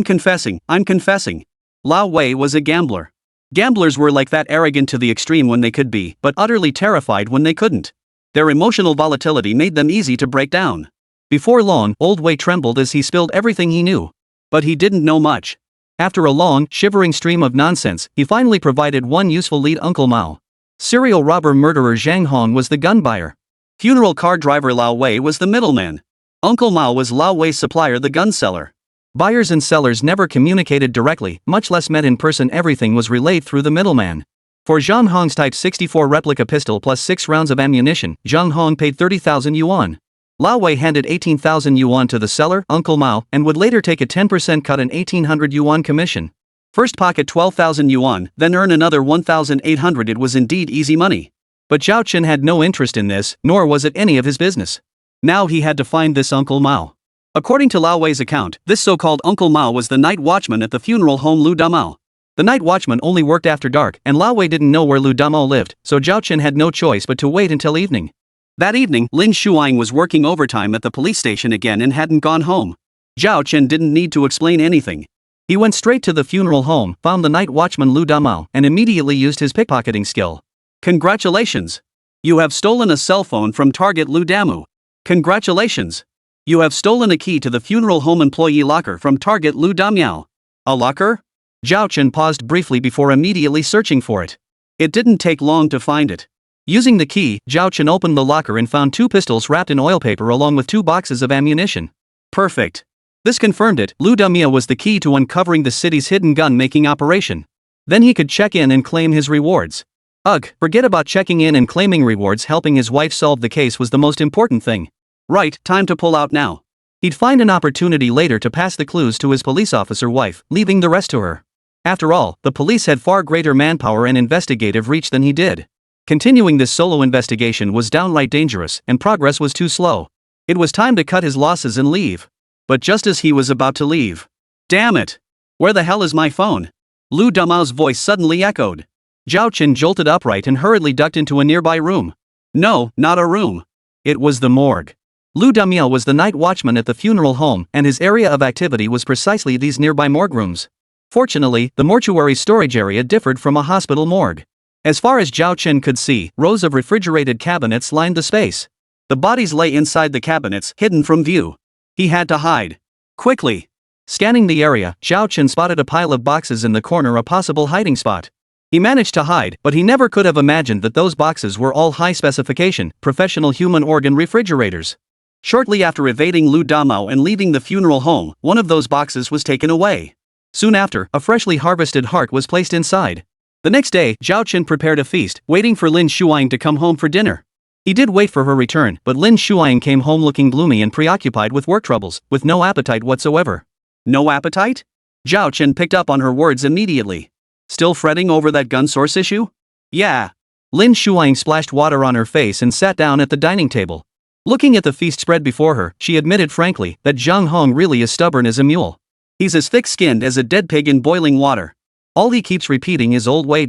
confessing. Lao Wei was a gambler. Gamblers were like that, arrogant to the extreme when they could be, but utterly terrified when they couldn't. Their emotional volatility made them easy to break down. Before long, Old Wei trembled as he spilled everything he knew. But he didn't know much. After a long, shivering stream of nonsense, he finally provided one useful lead: Uncle Mao. Serial robber murderer Zhang Hong was the gun buyer. Funeral car driver Lao Wei was the middleman. Uncle Mao was Lao Wei's supplier, the gun seller. Buyers and sellers never communicated directly, much less met in person. Everything was relayed through the middleman. For Zhang Hong's Type 64 replica pistol plus 6 rounds of ammunition, Zhang Hong paid 30,000 yuan. Lao Wei handed 18,000 yuan to the seller, Uncle Mao, and would later take a 10% cut, an 1,800 yuan commission. First pocket 12,000 yuan, then earn another 1,800. It was indeed easy money. But Zhao Chen had no interest in this, nor was it any of his business. Now he had to find this Uncle Mao. According to Lao Wei's account, this so-called Uncle Mao was the night watchman at the funeral home Lu Damao. The night watchman only worked after dark, and Lao Wei didn't know where Lu Damao lived, so Zhao Chen had no choice but to wait until evening. That evening, Lin Shuang was working overtime at the police station again and hadn't gone home. Zhao Chen didn't need to explain anything. He went straight to the funeral home, found the night watchman Lu Damao, and immediately used his pickpocketing skill. Congratulations! You have stolen a cell phone from target Lu Damu. Congratulations! You have stolen a key to the funeral home employee locker from target Lu Damiao. A locker? Zhao Chen paused briefly before immediately searching for it. It didn't take long to find it. Using the key, Zhao Chen opened the locker and found 2 pistols wrapped in oil paper along with 2 boxes of ammunition. Perfect. This confirmed it. Lu Damia was the key to uncovering the city's hidden gun-making operation. Then he could check in and claim his rewards. Ugh, forget about checking in and claiming rewards. Helping his wife solve the case was the most important thing. Right, time to pull out now. He'd find an opportunity later to pass the clues to his police officer wife, leaving the rest to her. After all, the police had far greater manpower and investigative reach than he did. Continuing this solo investigation was downright dangerous, and progress was too slow. It was time to cut his losses and leave. But just as he was about to leave. Damn it! Where the hell is my phone? Lu Damao's voice suddenly echoed. Zhao Chen jolted upright and hurriedly ducked into a nearby room. No, not a room. It was the morgue. Lu Damiao was the night watchman at the funeral home, and his area of activity was precisely these nearby morgue rooms. Fortunately, the mortuary's storage area differed from a hospital morgue. As far as Zhao Chen could see, rows of refrigerated cabinets lined the space. The bodies lay inside the cabinets, hidden from view. He had to hide. Quickly. Scanning the area, Zhao Chen spotted a pile of boxes in the corner, a possible hiding spot. He managed to hide, but he never could have imagined that those boxes were all high-specification, professional human organ refrigerators. Shortly after evading Lu Damao and leaving the funeral home, one of those boxes was taken away. Soon after, a freshly harvested heart was placed inside. The next day, Zhao Chen prepared a feast, waiting for Lin Shuang to come home for dinner. He did wait for her return, but Lin Shuang came home looking gloomy and preoccupied with work troubles, with no appetite whatsoever. No appetite? Zhao Chen picked up on her words immediately. Still fretting over that gun source issue? Yeah. Lin Shuang splashed water on her face and sat down at the dining table. Looking at the feast spread before her, she admitted frankly that Zhang Hong really is stubborn as a mule. He's as thick-skinned as a dead pig in boiling water. All he keeps repeating is old way.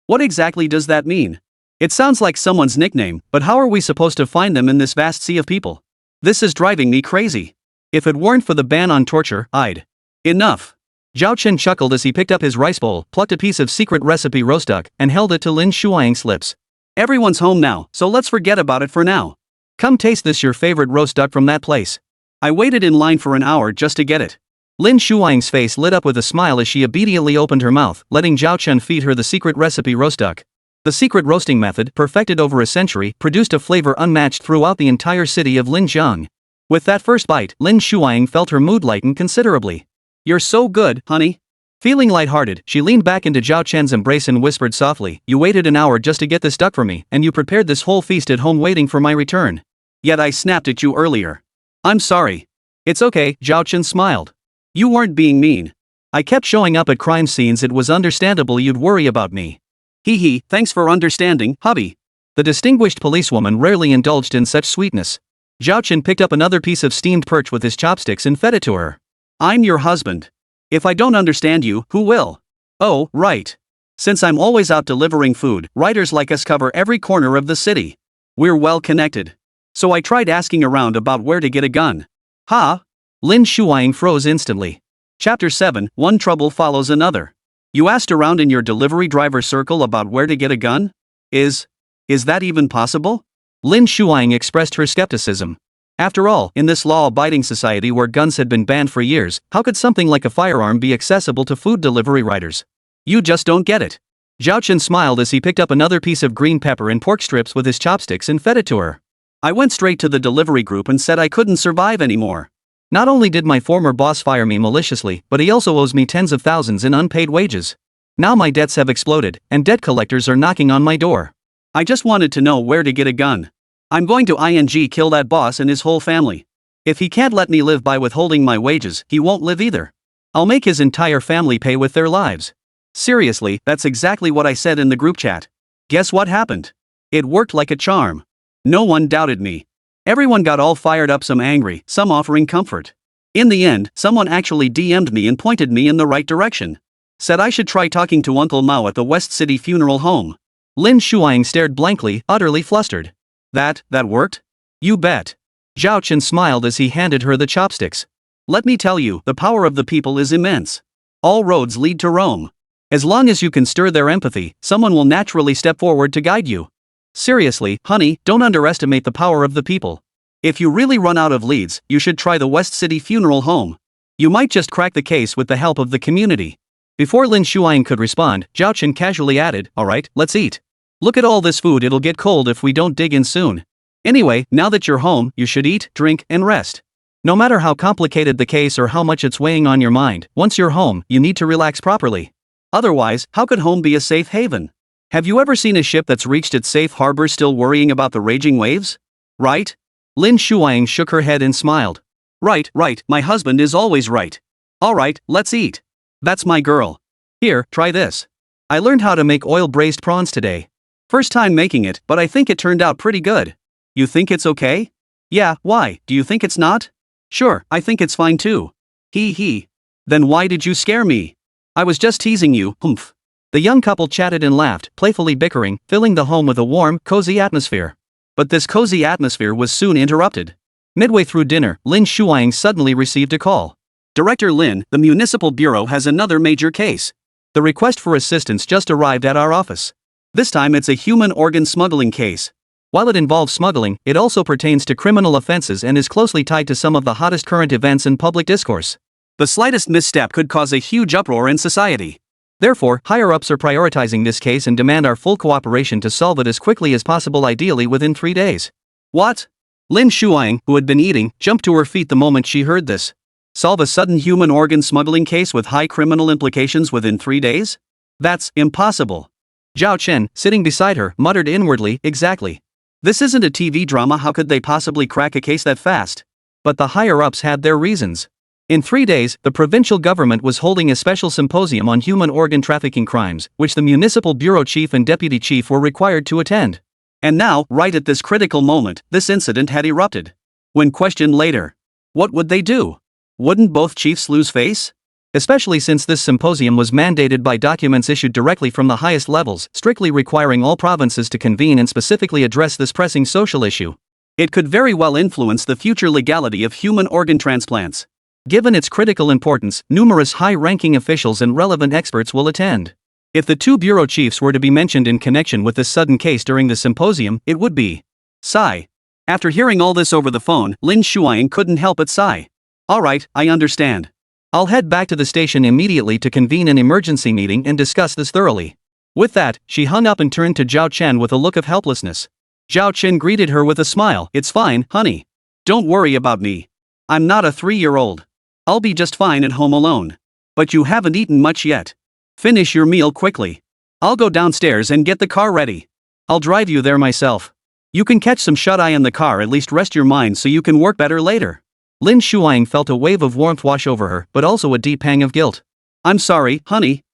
What exactly does that mean? It sounds like someone's nickname, but how are we supposed to find them in this vast sea of people? This is driving me crazy. If it weren't for the ban on torture, I'd. Enough. Zhao Chen chuckled as he picked up his rice bowl, plucked a piece of secret recipe roast duck, and held it to Lin Shuang's lips. Everyone's home now, so let's forget about it for now. Come taste this, your favorite roast duck from that place. I waited in line for an hour just to get it. Lin Shuang's face lit up with a smile as she obediently opened her mouth, letting Zhao Chen feed her the secret recipe roast duck. The secret roasting method, perfected over a century, produced a flavor unmatched throughout the entire city of Linjiang. With that first bite, Lin Shuang felt her mood lighten considerably. You're so good, honey. Feeling lighthearted, she leaned back into Zhao Chen's embrace and whispered softly, you waited an hour just to get this duck for me, and you prepared this whole feast at home waiting for my return. Yet I snapped at you earlier. I'm sorry. It's okay, Zhao Chen smiled. You weren't being mean. I kept showing up at crime scenes, it was understandable you'd worry about me. Hee hee, thanks for understanding, hubby. The distinguished policewoman rarely indulged in such sweetness. Zhao Chen picked up another piece of steamed perch with his chopsticks and fed it to her. I'm your husband. If I don't understand you, who will? Oh, right. Since I'm always out delivering food, writers like us cover every corner of the city. We're well connected. So I tried asking around about where to get a gun. Ha! Lin Shuang froze instantly. Chapter 7, One trouble follows another. You asked around in your delivery driver circle about where to get a gun? Is that even possible? Lin Shuang expressed her skepticism. After all, in this law-abiding society where guns had been banned for years, how could something like a firearm be accessible to food delivery riders? You just don't get it. Zhao Chen smiled as he picked up another piece of green pepper and pork strips with his chopsticks and fed it to her. I went straight to the delivery group and said I couldn't survive anymore. Not only did my former boss fire me maliciously, but he also owes me tens of thousands in unpaid wages. Now my debts have exploded, and debt collectors are knocking on my door. I just wanted to know where to get a gun. I'm going to kill that boss and his whole family. If he can't let me live by withholding my wages, he won't live either. I'll make his entire family pay with their lives. Seriously, that's exactly what I said in the group chat. Guess what happened? It worked like a charm. No one doubted me. Everyone got all fired up, some angry, some offering comfort. In the end, someone actually DM'd me and pointed me in the right direction. Said I should try talking to Uncle Mao at the West City funeral home. Lin Shuang stared blankly, utterly flustered. That worked? You bet. Zhao Chen smiled as he handed her the chopsticks. Let me tell you, the power of the people is immense. All roads lead to Rome. As long as you can stir their empathy, someone will naturally step forward to guide you. Seriously, honey, don't underestimate the power of the people. If you really run out of leads, you should try the West City funeral home. You might just crack the case with the help of the community. Before Lin Shuang could respond, Zhao Chen casually added, alright, let's eat. Look at all this food, it'll get cold if we don't dig in soon. Anyway, now that you're home, you should eat, drink, and rest. No matter how complicated the case or how much it's weighing on your mind, once you're home, you need to relax properly. Otherwise, how could home be a safe haven? Have you ever seen a ship that's reached its safe harbor still worrying about the raging waves? Right? Lin Shuang shook her head and smiled. Right, my husband is always right. Alright, let's eat. That's my girl. Here, try this. I learned how to make oil-braised prawns today. First time making it, but I think it turned out pretty good. You think it's okay? Yeah, why, do you think it's not? Sure, I think it's fine too. Hee. Then why did you scare me? I was just teasing you, humph. The young couple chatted and laughed, playfully bickering, filling the home with a warm, cozy atmosphere. But this cozy atmosphere was soon interrupted. Midway through dinner, Lin Shuang suddenly received a call. Director Lin, the Municipal Bureau has another major case. The request for assistance just arrived at our office. This time it's a human organ smuggling case. While it involves smuggling, it also pertains to criminal offenses and is closely tied to some of the hottest current events in public discourse. The slightest misstep could cause a huge uproar in society. Therefore, higher-ups are prioritizing this case and demand our full cooperation to solve it as quickly as possible, ideally within 3 days. What? Lin Shuang, who had been eating, jumped to her feet the moment she heard this. Solve a sudden human organ smuggling case with high criminal implications within 3 days? That's impossible. Zhao Chen, sitting beside her, muttered inwardly, exactly. This isn't a TV drama, how could they possibly crack a case that fast? But the higher-ups had their reasons. In 3 days, the provincial government was holding a special symposium on human organ trafficking crimes, which the municipal bureau chief and deputy chief were required to attend. And now, right at this critical moment, this incident had erupted. When questioned later, what would they do? Wouldn't both chiefs lose face? Especially since this symposium was mandated by documents issued directly from the highest levels, strictly requiring all provinces to convene and specifically address this pressing social issue. It could very well influence the future legality of human organ transplants. Given its critical importance, numerous high-ranking officials and relevant experts will attend. If the 2 bureau chiefs were to be mentioned in connection with this sudden case during the symposium, it would be. Sigh. After hearing all this over the phone, Lin Shuang couldn't help but sigh. Alright, I understand. I'll head back to the station immediately to convene an emergency meeting and discuss this thoroughly. With that, she hung up and turned to Zhao Chen with a look of helplessness. Zhao Chen greeted her with a smile. It's fine, honey. Don't worry about me. I'm not a 3-year-old. I'll be just fine at home alone. But you haven't eaten much yet. Finish your meal quickly. I'll go downstairs and get the car ready. I'll drive you there myself. You can catch some shut-eye in the car, at least rest your mind so you can work better later. Lin Shuang felt a wave of warmth wash over her, but also a deep pang of guilt. I'm sorry, honey.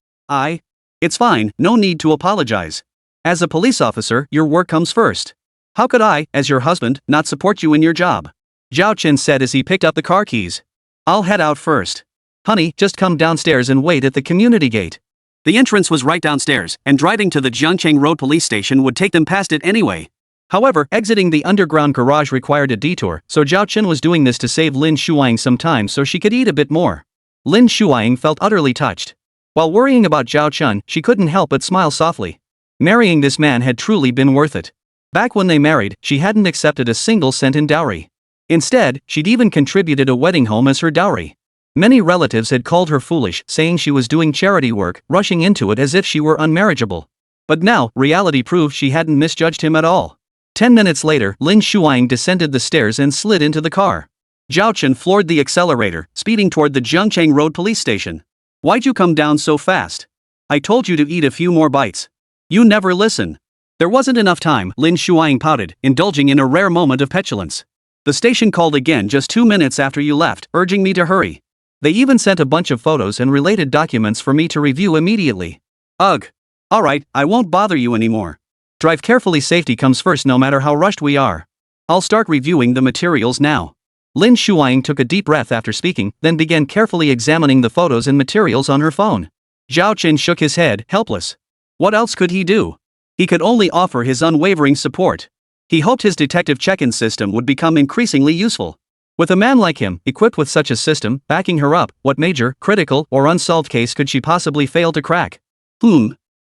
It's fine, no need to apologize. As a police officer, your work comes first. How could I, as your husband, not support you in your job? Zhao Chen said as he picked up the car keys. I'll head out first. Honey, just come downstairs and wait at the community gate. The entrance was right downstairs, and driving to the Jiangcheng Road police station would take them past it anyway. However, exiting the underground garage required a detour, so Zhao Chen was doing this to save Lin Shuang some time so she could eat a bit more. Lin Shuang felt utterly touched. While worrying about Zhao Chen, she couldn't help but smile softly. Marrying this man had truly been worth it. Back when they married, she hadn't accepted a single cent in dowry. Instead, she'd even contributed a wedding home as her dowry. Many relatives had called her foolish, saying she was doing charity work, rushing into it as if she were unmarriageable. But now, reality proved she hadn't misjudged him at all. 10 minutes later, Lin Shuang descended the stairs and slid into the car. Zhao Chen floored the accelerator, speeding toward the Jiangcheng Road police station. Why'd you come down so fast? I told you to eat a few more bites. You never listen. There wasn't enough time, Lin Shuang pouted, indulging in a rare moment of petulance. The station called again just 2 minutes after you left, urging me to hurry. They even sent a bunch of photos and related documents for me to review immediately. Ugh. Alright, I won't bother you anymore. Drive carefully, safety comes first no matter how rushed we are. I'll start reviewing the materials now. Lin Shuang took a deep breath after speaking, then began carefully examining the photos and materials on her phone. Zhao Chen shook his head, helpless. What else could he do? He could only offer his unwavering support. He hoped his detective check-in system would become increasingly useful. With a man like him, equipped with such a system, backing her up, what major, critical, or unsolved case could she possibly fail to crack?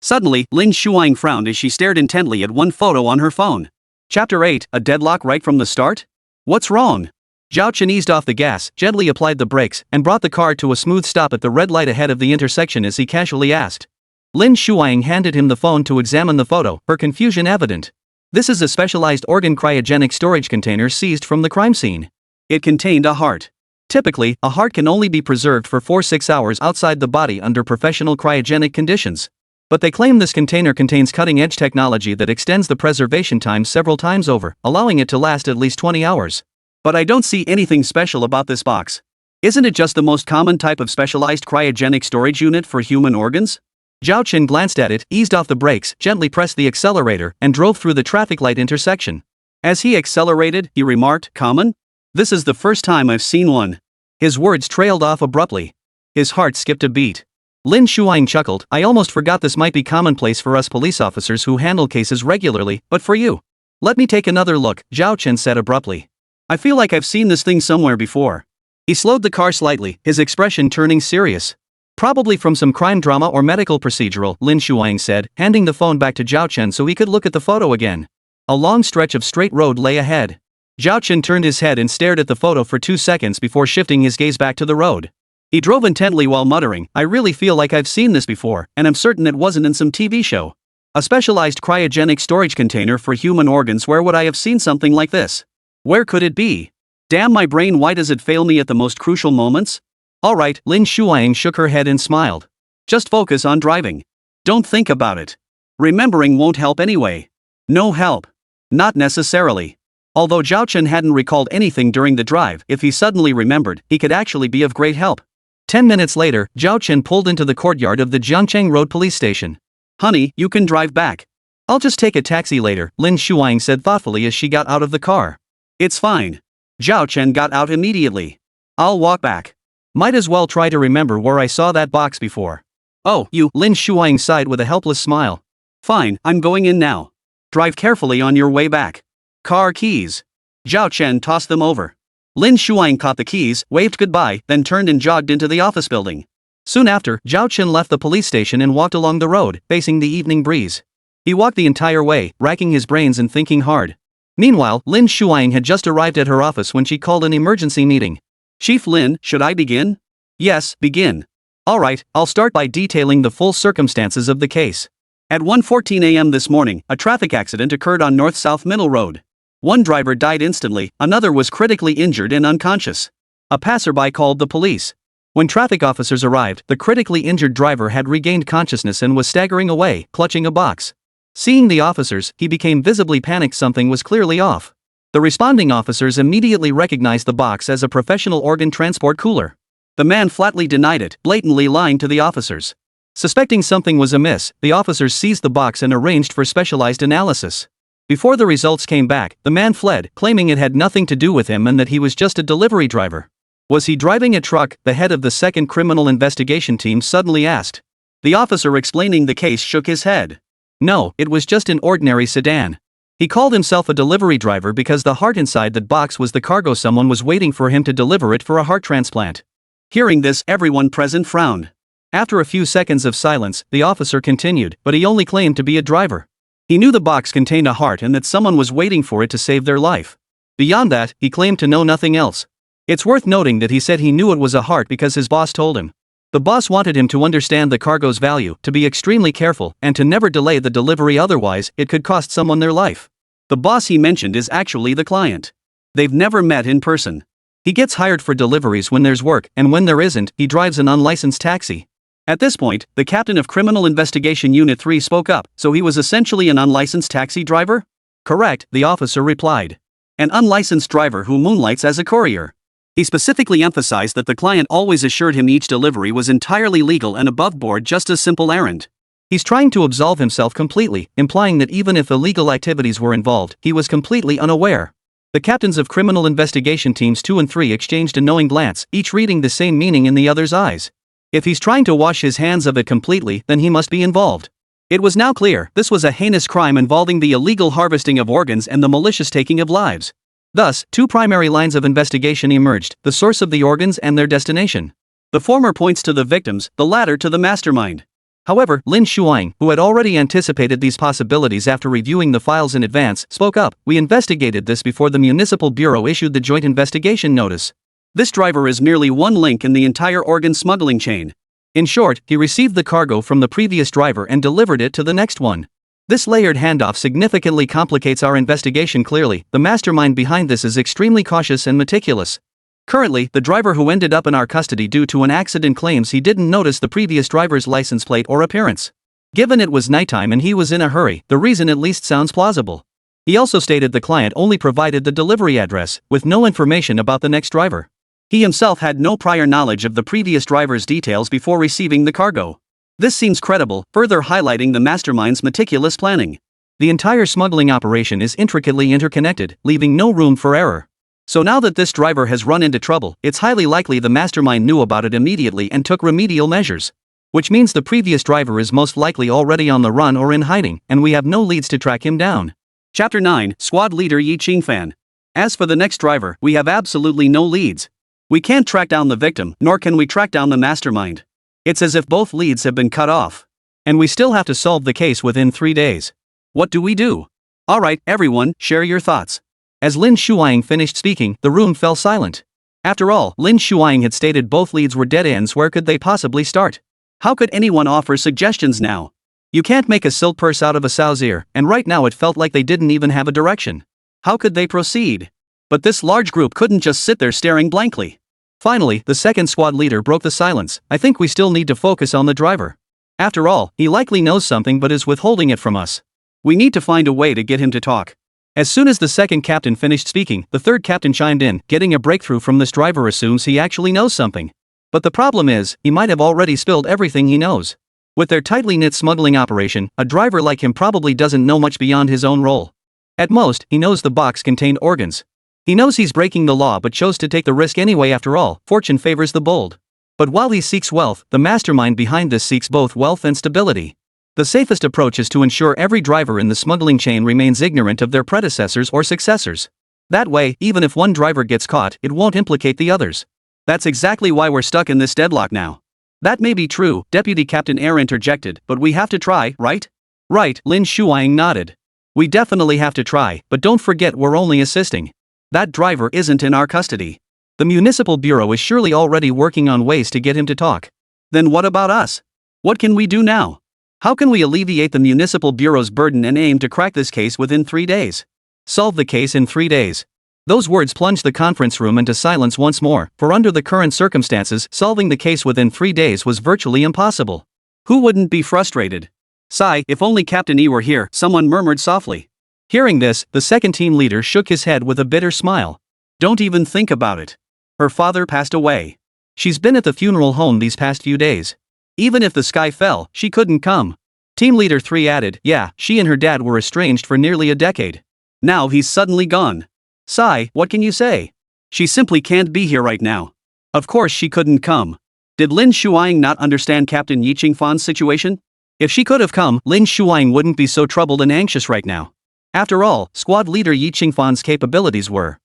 Suddenly, Lin Shuang frowned as she stared intently at one photo on her phone. Chapter 8, a deadlock right from the start? What's wrong? Zhao Chen eased off the gas, gently applied the brakes, and brought the car to a smooth stop at the red light ahead of the intersection as he casually asked. Lin Shuang handed him the phone to examine the photo, her confusion evident. This is a specialized organ cryogenic storage container seized from the crime scene. It contained a heart. Typically, a heart can only be preserved for 4-6 hours outside the body under professional cryogenic conditions. But they claim this container contains cutting-edge technology that extends the preservation time several times over, allowing it to last at least 20 hours. But I don't see anything special about this box. Isn't it just the most common type of specialized cryogenic storage unit for human organs? Zhao Chen glanced at it, eased off the brakes, gently pressed the accelerator, and drove through the traffic light intersection. As he accelerated, he remarked, "Common? This is the first time I've seen one." His words trailed off abruptly. His heart skipped a beat. Lin Shuang chuckled, "I almost forgot this might be commonplace for us police officers who handle cases regularly, but for you. Let me take another look," Zhao Chen said abruptly. "I feel like I've seen this thing somewhere before." He slowed the car slightly, his expression turning serious. "Probably from some crime drama or medical procedural," Lin Shuang said, handing the phone back to Zhao Chen so he could look at the photo again. A long stretch of straight road lay ahead. Zhao Chen turned his head and stared at the photo for 2 seconds before shifting his gaze back to the road. He drove intently while muttering, "I really feel like I've seen this before, and I'm certain it wasn't in some TV show. A specialized cryogenic storage container for human organs. Where would I have seen something like this? Where could it be? Damn my brain, why does it fail me at the most crucial moments?" "Alright," Lin Shuang shook her head and smiled. "Just focus on driving. Don't think about it. Remembering won't help anyway." "No help." "Not necessarily." Although Zhao Chen hadn't recalled anything during the drive, if he suddenly remembered, he could actually be of great help. 10 minutes later, Zhao Chen pulled into the courtyard of the Jiangcheng Road police station. "Honey, you can drive back. I'll just take a taxi later," Lin Shuang said thoughtfully as she got out of the car. "It's fine." Zhao Chen got out immediately. "I'll walk back. Might as well try to remember where I saw that box before." "Oh, you," Lin Shuang sighed with a helpless smile. "Fine, I'm going in now. Drive carefully on your way back." "Car keys." Zhao Chen tossed them over. Lin Shuang caught the keys, waved goodbye, then turned and jogged into the office building. Soon after, Zhao Chen left the police station and walked along the road, facing the evening breeze. He walked the entire way, racking his brains and thinking hard. Meanwhile, Lin Shuang had just arrived at her office when she called an emergency meeting. "Chief Lin, should I begin?" "Yes, begin." "Alright, I'll start by detailing the full circumstances of the case." At 1:14 a.m. this morning, a traffic accident occurred on North-South Middle Road. One driver died instantly, another was critically injured and unconscious. A passerby called the police. When traffic officers arrived, the critically injured driver had regained consciousness and was staggering away, clutching a box. Seeing the officers, he became visibly panicked. Something was clearly off. The responding officers immediately recognized the box as a professional organ transport cooler. The man flatly denied it, blatantly lying to the officers. Suspecting something was amiss, the officers seized the box and arranged for specialized analysis. Before the results came back, the man fled, claiming it had nothing to do with him and that he was just a delivery driver. "Was he driving a truck?" the head of the second criminal investigation team suddenly asked. The officer explaining the case shook his head. "No, it was just an ordinary sedan. He called himself a delivery driver because the heart inside that box was the cargo. Someone was waiting for him to deliver it for a heart transplant." Hearing this, everyone present frowned. After a few seconds of silence, the officer continued, "But he only claimed to be a driver. He knew the box contained a heart and that someone was waiting for it to save their life. Beyond that, he claimed to know nothing else." It's worth noting that he said he knew it was a heart because his boss told him. The boss wanted him to understand the cargo's value, to be extremely careful, and to never delay the delivery, otherwise it could cost someone their life. The boss he mentioned is actually the client. They've never met in person. He gets hired for deliveries when there's work, and when there isn't, he drives an unlicensed taxi. At this point, the captain of Criminal Investigation Unit 3 spoke up. "So he was essentially an unlicensed taxi driver?" "Correct," the officer replied. "An unlicensed driver who moonlights as a courier." He specifically emphasized that the client always assured him each delivery was entirely legal and above board, just a simple errand. He's trying to absolve himself completely, implying that even if illegal activities were involved, he was completely unaware. The captains of Criminal Investigation Teams 2 and 3 exchanged a knowing glance, each reading the same meaning in the other's eyes. If he's trying to wash his hands of it completely, then he must be involved. It was now clear, this was a heinous crime involving the illegal harvesting of organs and the malicious taking of lives. Thus, two primary lines of investigation emerged: the source of the organs and their destination. The former points to the victims, the latter to the mastermind. However, Lin Shuang, who had already anticipated these possibilities after reviewing the files in advance, spoke up. "We investigated this before the Municipal Bureau issued the joint investigation notice. This driver is merely one link in the entire organ smuggling chain. In short, he received the cargo from the previous driver and delivered it to the next one. This layered handoff significantly complicates our investigation. Clearly, the mastermind behind this is extremely cautious and meticulous. Currently, the driver who ended up in our custody due to an accident claims he didn't notice the previous driver's license plate or appearance. Given it was nighttime and he was in a hurry, the reason at least sounds plausible. He also stated the client only provided the delivery address, with no information about the next driver. He himself had no prior knowledge of the previous driver's details before receiving the cargo. This seems credible, further highlighting the mastermind's meticulous planning. The entire smuggling operation is intricately interconnected, leaving no room for error. So now that this driver has run into trouble, it's highly likely the mastermind knew about it immediately and took remedial measures. Which means the previous driver is most likely already on the run or in hiding, and we have no leads to track him down. Chapter 9, Squad Leader Yi Qingfan. As for the next driver, we have absolutely no leads. We can't track down the victim, nor can we track down the mastermind. It's as if both leads have been cut off. And we still have to solve the case within 3 days. What do we do? Alright, everyone, share your thoughts. As Lin Shuang finished speaking, the room fell silent. After all, Lin Shuang had stated both leads were dead ends. Where could they possibly start? How could anyone offer suggestions now? You can't make a silk purse out of a sow's ear, and right now it felt like they didn't even have a direction. How could they proceed? But this large group couldn't just sit there staring blankly. Finally, the second squad leader broke the silence. I think we still need to focus on the driver. After all, he likely knows something but is withholding it from us. We need to find a way to get him to talk. As soon as the second captain finished speaking, the third captain chimed in. Getting a breakthrough from this driver assumes he actually knows something. But the problem is, he might have already spilled everything he knows. With their tightly knit smuggling operation, a driver like him probably doesn't know much beyond his own role. At most, he knows the box contained organs. He knows he's breaking the law but chose to take the risk anyway. After all, fortune favors the bold. But while he seeks wealth, the mastermind behind this seeks both wealth and stability. The safest approach is to ensure every driver in the smuggling chain remains ignorant of their predecessors or successors. That way, even if one driver gets caught, it won't implicate the others. That's exactly why we're stuck in this deadlock now. That may be true, Deputy Captain Air interjected, but we have to try, right? Right, Lin Shuang nodded. We definitely have to try, but don't forget we're only assisting. That driver isn't in our custody. The Municipal Bureau is surely already working on ways to get him to talk. Then what about us? What can we do now? How can we alleviate the Municipal Bureau's burden and aim to crack this case within 3 days? Solve the case in 3 days. Those words plunged the conference room into silence once more, for under the current circumstances, solving the case within 3 days was virtually impossible. Who wouldn't be frustrated? Sigh, if only Captain E were here, someone murmured softly. Hearing this, the second team leader shook his head with a bitter smile. Don't even think about it. Her father passed away. She's been at the funeral home these past few days. Even if the sky fell, she couldn't come. Team leader 3 added, yeah, she and her dad were estranged for nearly a decade. Now he's suddenly gone. Sigh, what can you say? She simply can't be here right now. Of course she couldn't come. Did Lin Shuang not understand Captain Yi Qingfan's situation? If she could have come, Lin Shuang wouldn't be so troubled and anxious right now. After all, squad leader Yi Qingfan's capabilities were.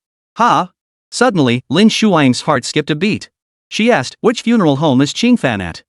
Suddenly, Lin Shuang's heart skipped a beat. She asked, which funeral home is Qingfan at?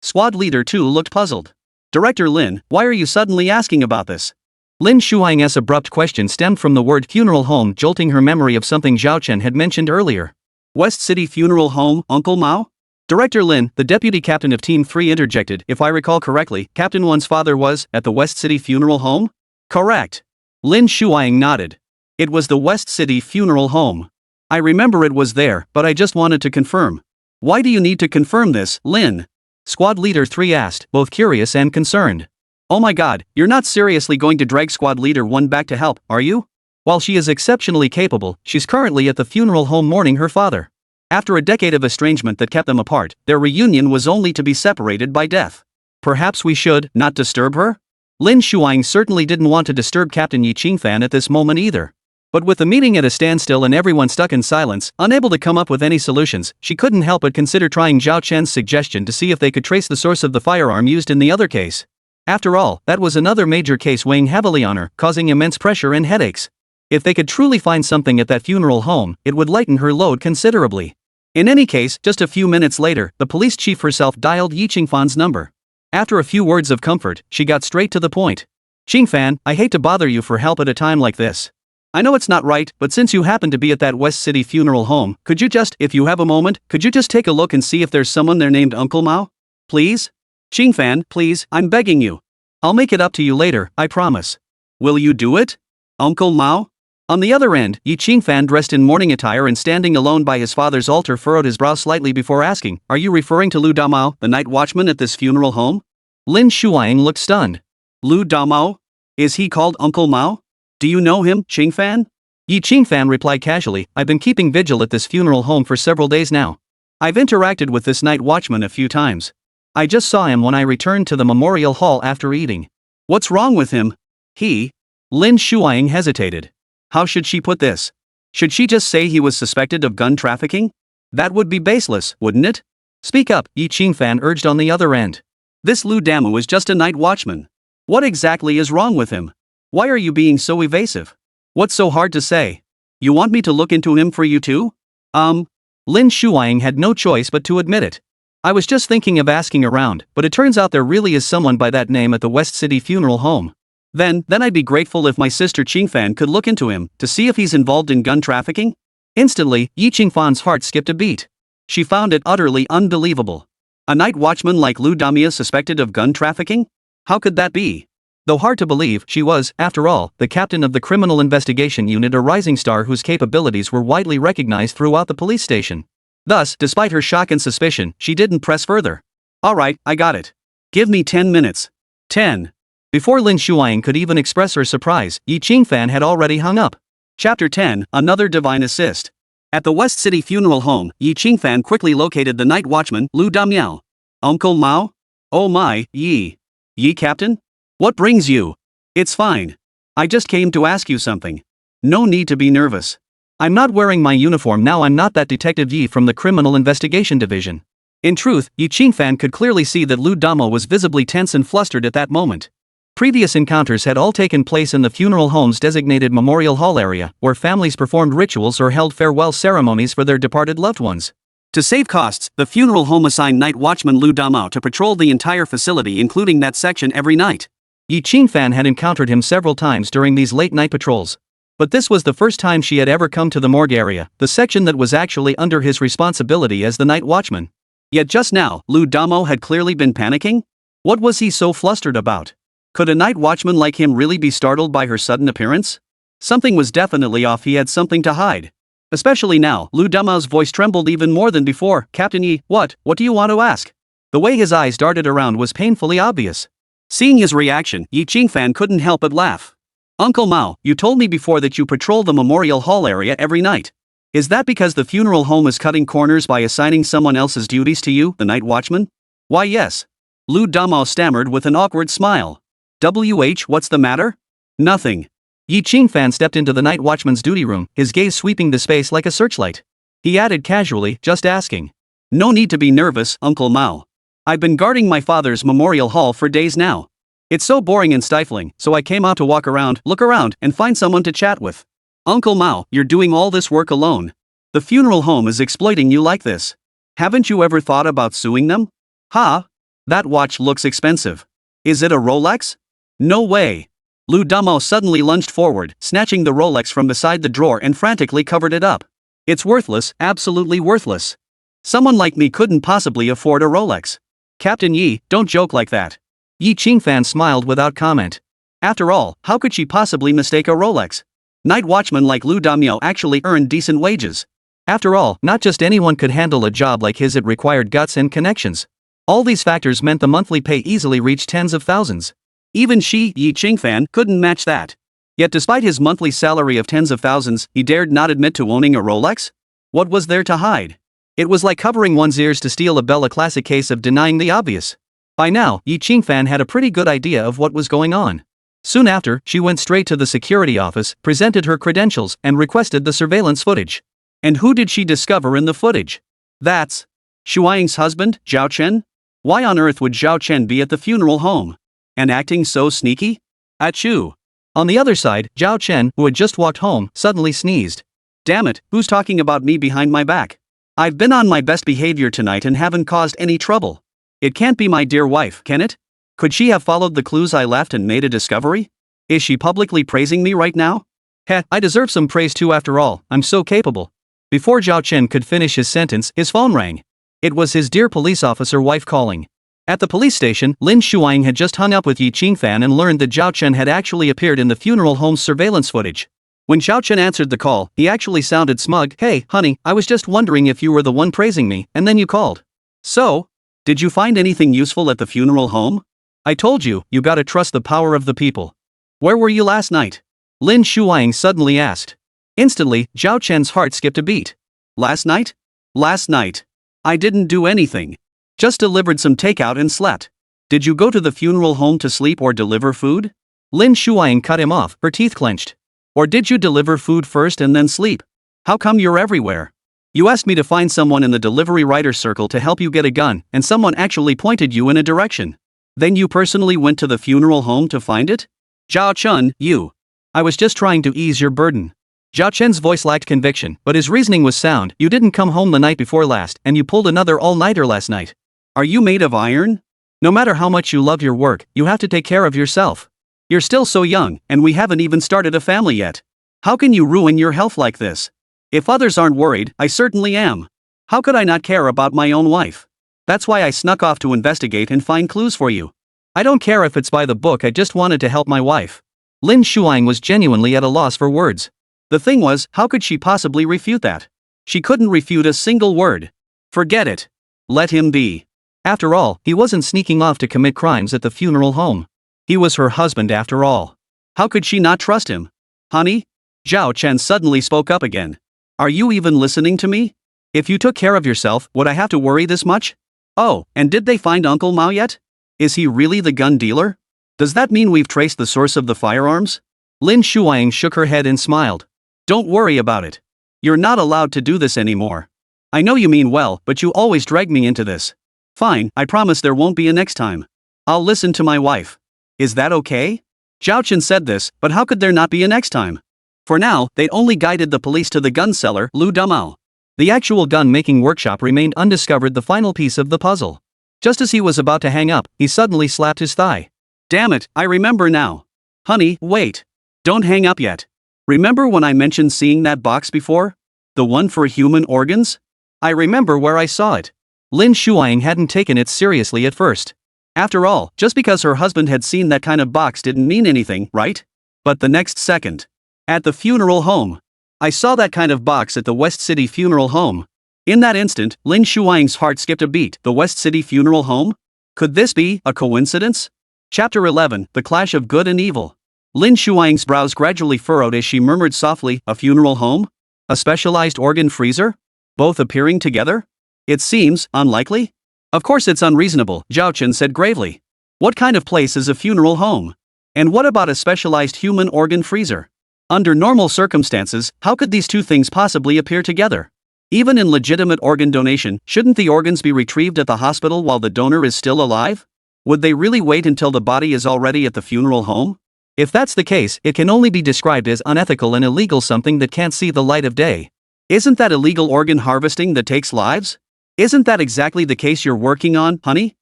Squad leader 2 looked puzzled. Director Lin, why are you suddenly asking about this? Lin Shuang's abrupt question stemmed from the word funeral home, jolting her memory of something Zhao Chen had mentioned earlier. West City Funeral Home, Uncle Mao? Director Lin, the deputy captain of Team 3 interjected, if I recall correctly, Captain 1's father was at the West City Funeral Home? Correct. Lin Shuang nodded. It was the West City Funeral Home. I remember it was there, but I just wanted to confirm. Why do you need to confirm this, Lin? Squad Leader 3 asked, both curious and concerned. Oh my god, you're not seriously going to drag Squad Leader 1 back to help, are you? While she is exceptionally capable, she's currently at the funeral home mourning her father. After a decade of estrangement that kept them apart, their reunion was only to be separated by death. Perhaps we should not disturb her? Lin Shuang certainly didn't want to disturb Captain Yi Qingfan at this moment either. But with the meeting at a standstill and everyone stuck in silence, unable to come up with any solutions, she couldn't help but consider trying Zhao Chen's suggestion to see if they could trace the source of the firearm used in the other case. After all, that was another major case weighing heavily on her, causing immense pressure and headaches. If they could truly find something at that funeral home, it would lighten her load considerably. In any case, just a few minutes later, the police chief herself dialed Yi Qingfan's number. After a few words of comfort, she got straight to the point. Qingfan, I hate to bother you for help at a time like this. I know it's not right, but since you happen to be at that West City funeral home, could you just, if you have a moment, could you just take a look and see if there's someone there named Uncle Mao? Please? Qingfan, please, I'm begging you. I'll make it up to you later, I promise. Will you do it? Uncle Mao? On the other end, Yi Qingfan, dressed in mourning attire and standing alone by his father's altar, furrowed his brow slightly before asking, are you referring to Lu Damao, the night watchman at this funeral home? Lin Shuang looked stunned. Lu Damao? Is he called Uncle Mao? Do you know him, Qingfan? Yi Qingfan replied casually, I've been keeping vigil at this funeral home for several days now. I've interacted with this night watchman a few times. I just saw him when I returned to the memorial hall after eating. What's wrong with him? Lin Shuang hesitated. How should she put this? Should she just say he was suspected of gun trafficking? That would be baseless, wouldn't it? Speak up, Yi Qingfan urged on the other end. This Lu Damu is just a night watchman. What exactly is wrong with him? Why are you being so evasive? What's so hard to say? You want me to look into him for you too? Lin Shuang had no choice but to admit it. I was just thinking of asking around, but it turns out there really is someone by that name at the West City funeral home. Then I'd be grateful if my sister Qingfan could look into him, to see if he's involved in gun trafficking. Instantly, Yi Qingfan's heart skipped a beat. She found it utterly unbelievable. A night watchman like Lu Damia suspected of gun trafficking? How could that be? Though hard to believe, she was, after all, the captain of the Criminal Investigation Unit, a rising star whose capabilities were widely recognized throughout the police station. Thus, despite her shock and suspicion, she didn't press further. Alright, I got it. Give me 10 minutes. 10. Before Lin Shuang could even express her surprise, Yi Qingfan had already hung up. Chapter 10, Another Divine Assist. At the West City funeral home, Yi Qingfan quickly located the night watchman, Lu Damiao. Uncle Mao? Oh my, Yi. Yi Captain? What brings you? It's fine. I just came to ask you something. No need to be nervous. I'm not wearing my uniform now. I'm not that Detective Yi from the Criminal Investigation Division. In truth, Yi Qingfan could clearly see that Lu Damo was visibly tense and flustered at that moment. Previous encounters had all taken place in the funeral home's designated memorial hall area, where families performed rituals or held farewell ceremonies for their departed loved ones. To save costs, the funeral home assigned night watchman Lu Damao to patrol the entire facility, including that section, every night. Yi Qingfan had encountered him several times during these late-night patrols. But this was the first time she had ever come to the morgue area, the section that was actually under his responsibility as the night watchman. Yet just now, Lu Damo had clearly been panicking? What was he so flustered about? Could a night watchman like him really be startled by her sudden appearance? Something was definitely off. He had something to hide. Especially now, Lu Damao's voice trembled even more than before. Captain Yi, what do you want to ask? The way his eyes darted around was painfully obvious. Seeing his reaction, Yi Qingfan couldn't help but laugh. Uncle Mao, you told me before that you patrol the memorial hall area every night. Is that because the funeral home is cutting corners by assigning someone else's duties to you, the night watchman? Why yes. Lu Damao stammered with an awkward smile. What's the matter? Nothing. Yi Qingfan stepped into the night watchman's duty room, his gaze sweeping the space like a searchlight. He added casually, just asking. No need to be nervous, Uncle Mao. I've been guarding my father's memorial hall for days now. It's so boring and stifling, so I came out to walk around, look around, and find someone to chat with. Uncle Mao, you're doing all this work alone. The funeral home is exploiting you like this. Haven't you ever thought about suing them? Ha? That watch looks expensive. Is it a Rolex? No way. Lu Damo suddenly lunged forward, snatching the Rolex from beside the drawer and frantically covered it up. It's worthless, absolutely worthless. Someone like me couldn't possibly afford a Rolex. Captain Yi, don't joke like that. Yi Qingfan smiled without comment. After all, how could she possibly mistake a Rolex? Night watchmen like Lu Damiao actually earned decent wages. After all, not just anyone could handle a job like his. It required guts and connections. All these factors meant the monthly pay easily reached tens of thousands. Even she, Yi Qingfan, couldn't match that. Yet despite his monthly salary of tens of thousands, he dared not admit to owning a Rolex? What was there to hide? It was like covering one's ears to steal a bell, a classic case of denying the obvious. By now, Yi Qingfan had a pretty good idea of what was going on. Soon after, she went straight to the security office, presented her credentials, and requested the surveillance footage. And who did she discover in the footage? That's Shuang's husband, Zhao Chen? Why on earth would Zhao Chen be at the funeral home? And acting so sneaky? Achoo. On the other side, Zhao Chen, who had just walked home, suddenly sneezed. Damn it, who's talking about me behind my back? I've been on my best behavior tonight and haven't caused any trouble. It can't be my dear wife, can it? Could she have followed the clues I left and made a discovery? Is she publicly praising me right now? Heh, I deserve some praise too after all, I'm so capable. Before Zhao Chen could finish his sentence, his phone rang. It was his dear police officer wife calling. At the police station, Lin Shuang had just hung up with Yi Qingfan and learned that Zhao Chen had actually appeared in the funeral home's surveillance footage. When Zhao Chen answered the call, he actually sounded smug. Hey, honey, I was just wondering if you were the one praising me, and then you called. So? Did you find anything useful at the funeral home? I told you, you gotta trust the power of the people. Where were you last night? Lin Shuang suddenly asked. Instantly, Zhao Chen's heart skipped a beat. Last night? Last night. I didn't do anything. Just delivered some takeout and slept. Did you go to the funeral home to sleep or deliver food? Lin Shuang cut him off, her teeth clenched. Or did you deliver food first and then sleep? How come you're everywhere? You asked me to find someone in the delivery rider circle to help you get a gun, and someone actually pointed you in a direction. Then you personally went to the funeral home to find it? Zhao Chen, you. I was just trying to ease your burden. Zhao Chen's voice lacked conviction, but his reasoning was sound. You didn't come home the night before last, and you pulled another all-nighter last night. Are you made of iron? No matter how much you love your work, you have to take care of yourself. You're still so young, and we haven't even started a family yet. How can you ruin your health like this? If others aren't worried, I certainly am. How could I not care about my own wife? That's why I snuck off to investigate and find clues for you. I don't care if it's by the book, I just wanted to help my wife. Lin Shuang was genuinely at a loss for words. The thing was, how could she possibly refute that? She couldn't refute a single word. Forget it. Let him be. After all, he wasn't sneaking off to commit crimes at the funeral home. He was her husband after all. How could she not trust him? Honey? Zhao Chen suddenly spoke up again. Are you even listening to me? If you took care of yourself, would I have to worry this much? Oh, and did they find Uncle Mao yet? Is he really the gun dealer? Does that mean we've traced the source of the firearms? Lin Shuang shook her head and smiled. Don't worry about it. You're not allowed to do this anymore. I know you mean well, but you always drag me into this. Fine, I promise there won't be a next time. I'll listen to my wife. Is that okay? Zhao Chen said this, but how could there not be a next time? For now, they'd only guided the police to the gun seller, Lu Dumao. The actual gun-making workshop remained undiscovered, the final piece of the puzzle. Just as he was about to hang up, he suddenly slapped his thigh. Damn it, I remember now. Honey, wait. Don't hang up yet. Remember when I mentioned seeing that box before? The one for human organs? I remember where I saw it. Lin Shuang hadn't taken it seriously at first. After all, just because her husband had seen that kind of box didn't mean anything, right? But the next second. At the funeral home. I saw that kind of box at the West City funeral home. In that instant, Lin Shuang's heart skipped a beat. The West City funeral home? Could this be a coincidence? Chapter 11, The Clash of Good and Evil. Lin Shuang's brows gradually furrowed as she murmured softly, a funeral home? A specialized organ freezer? Both appearing together? It seems unlikely. Of course it's unreasonable, Zhao Chen said gravely. What kind of place is a funeral home? And what about a specialized human organ freezer? Under normal circumstances, how could these two things possibly appear together? Even in legitimate organ donation, shouldn't the organs be retrieved at the hospital while the donor is still alive? Would they really wait until the body is already at the funeral home? If that's the case, it can only be described as unethical and illegal, something that can't see the light of day. Isn't that illegal organ harvesting that takes lives? Isn't that exactly the case you're working on, honey?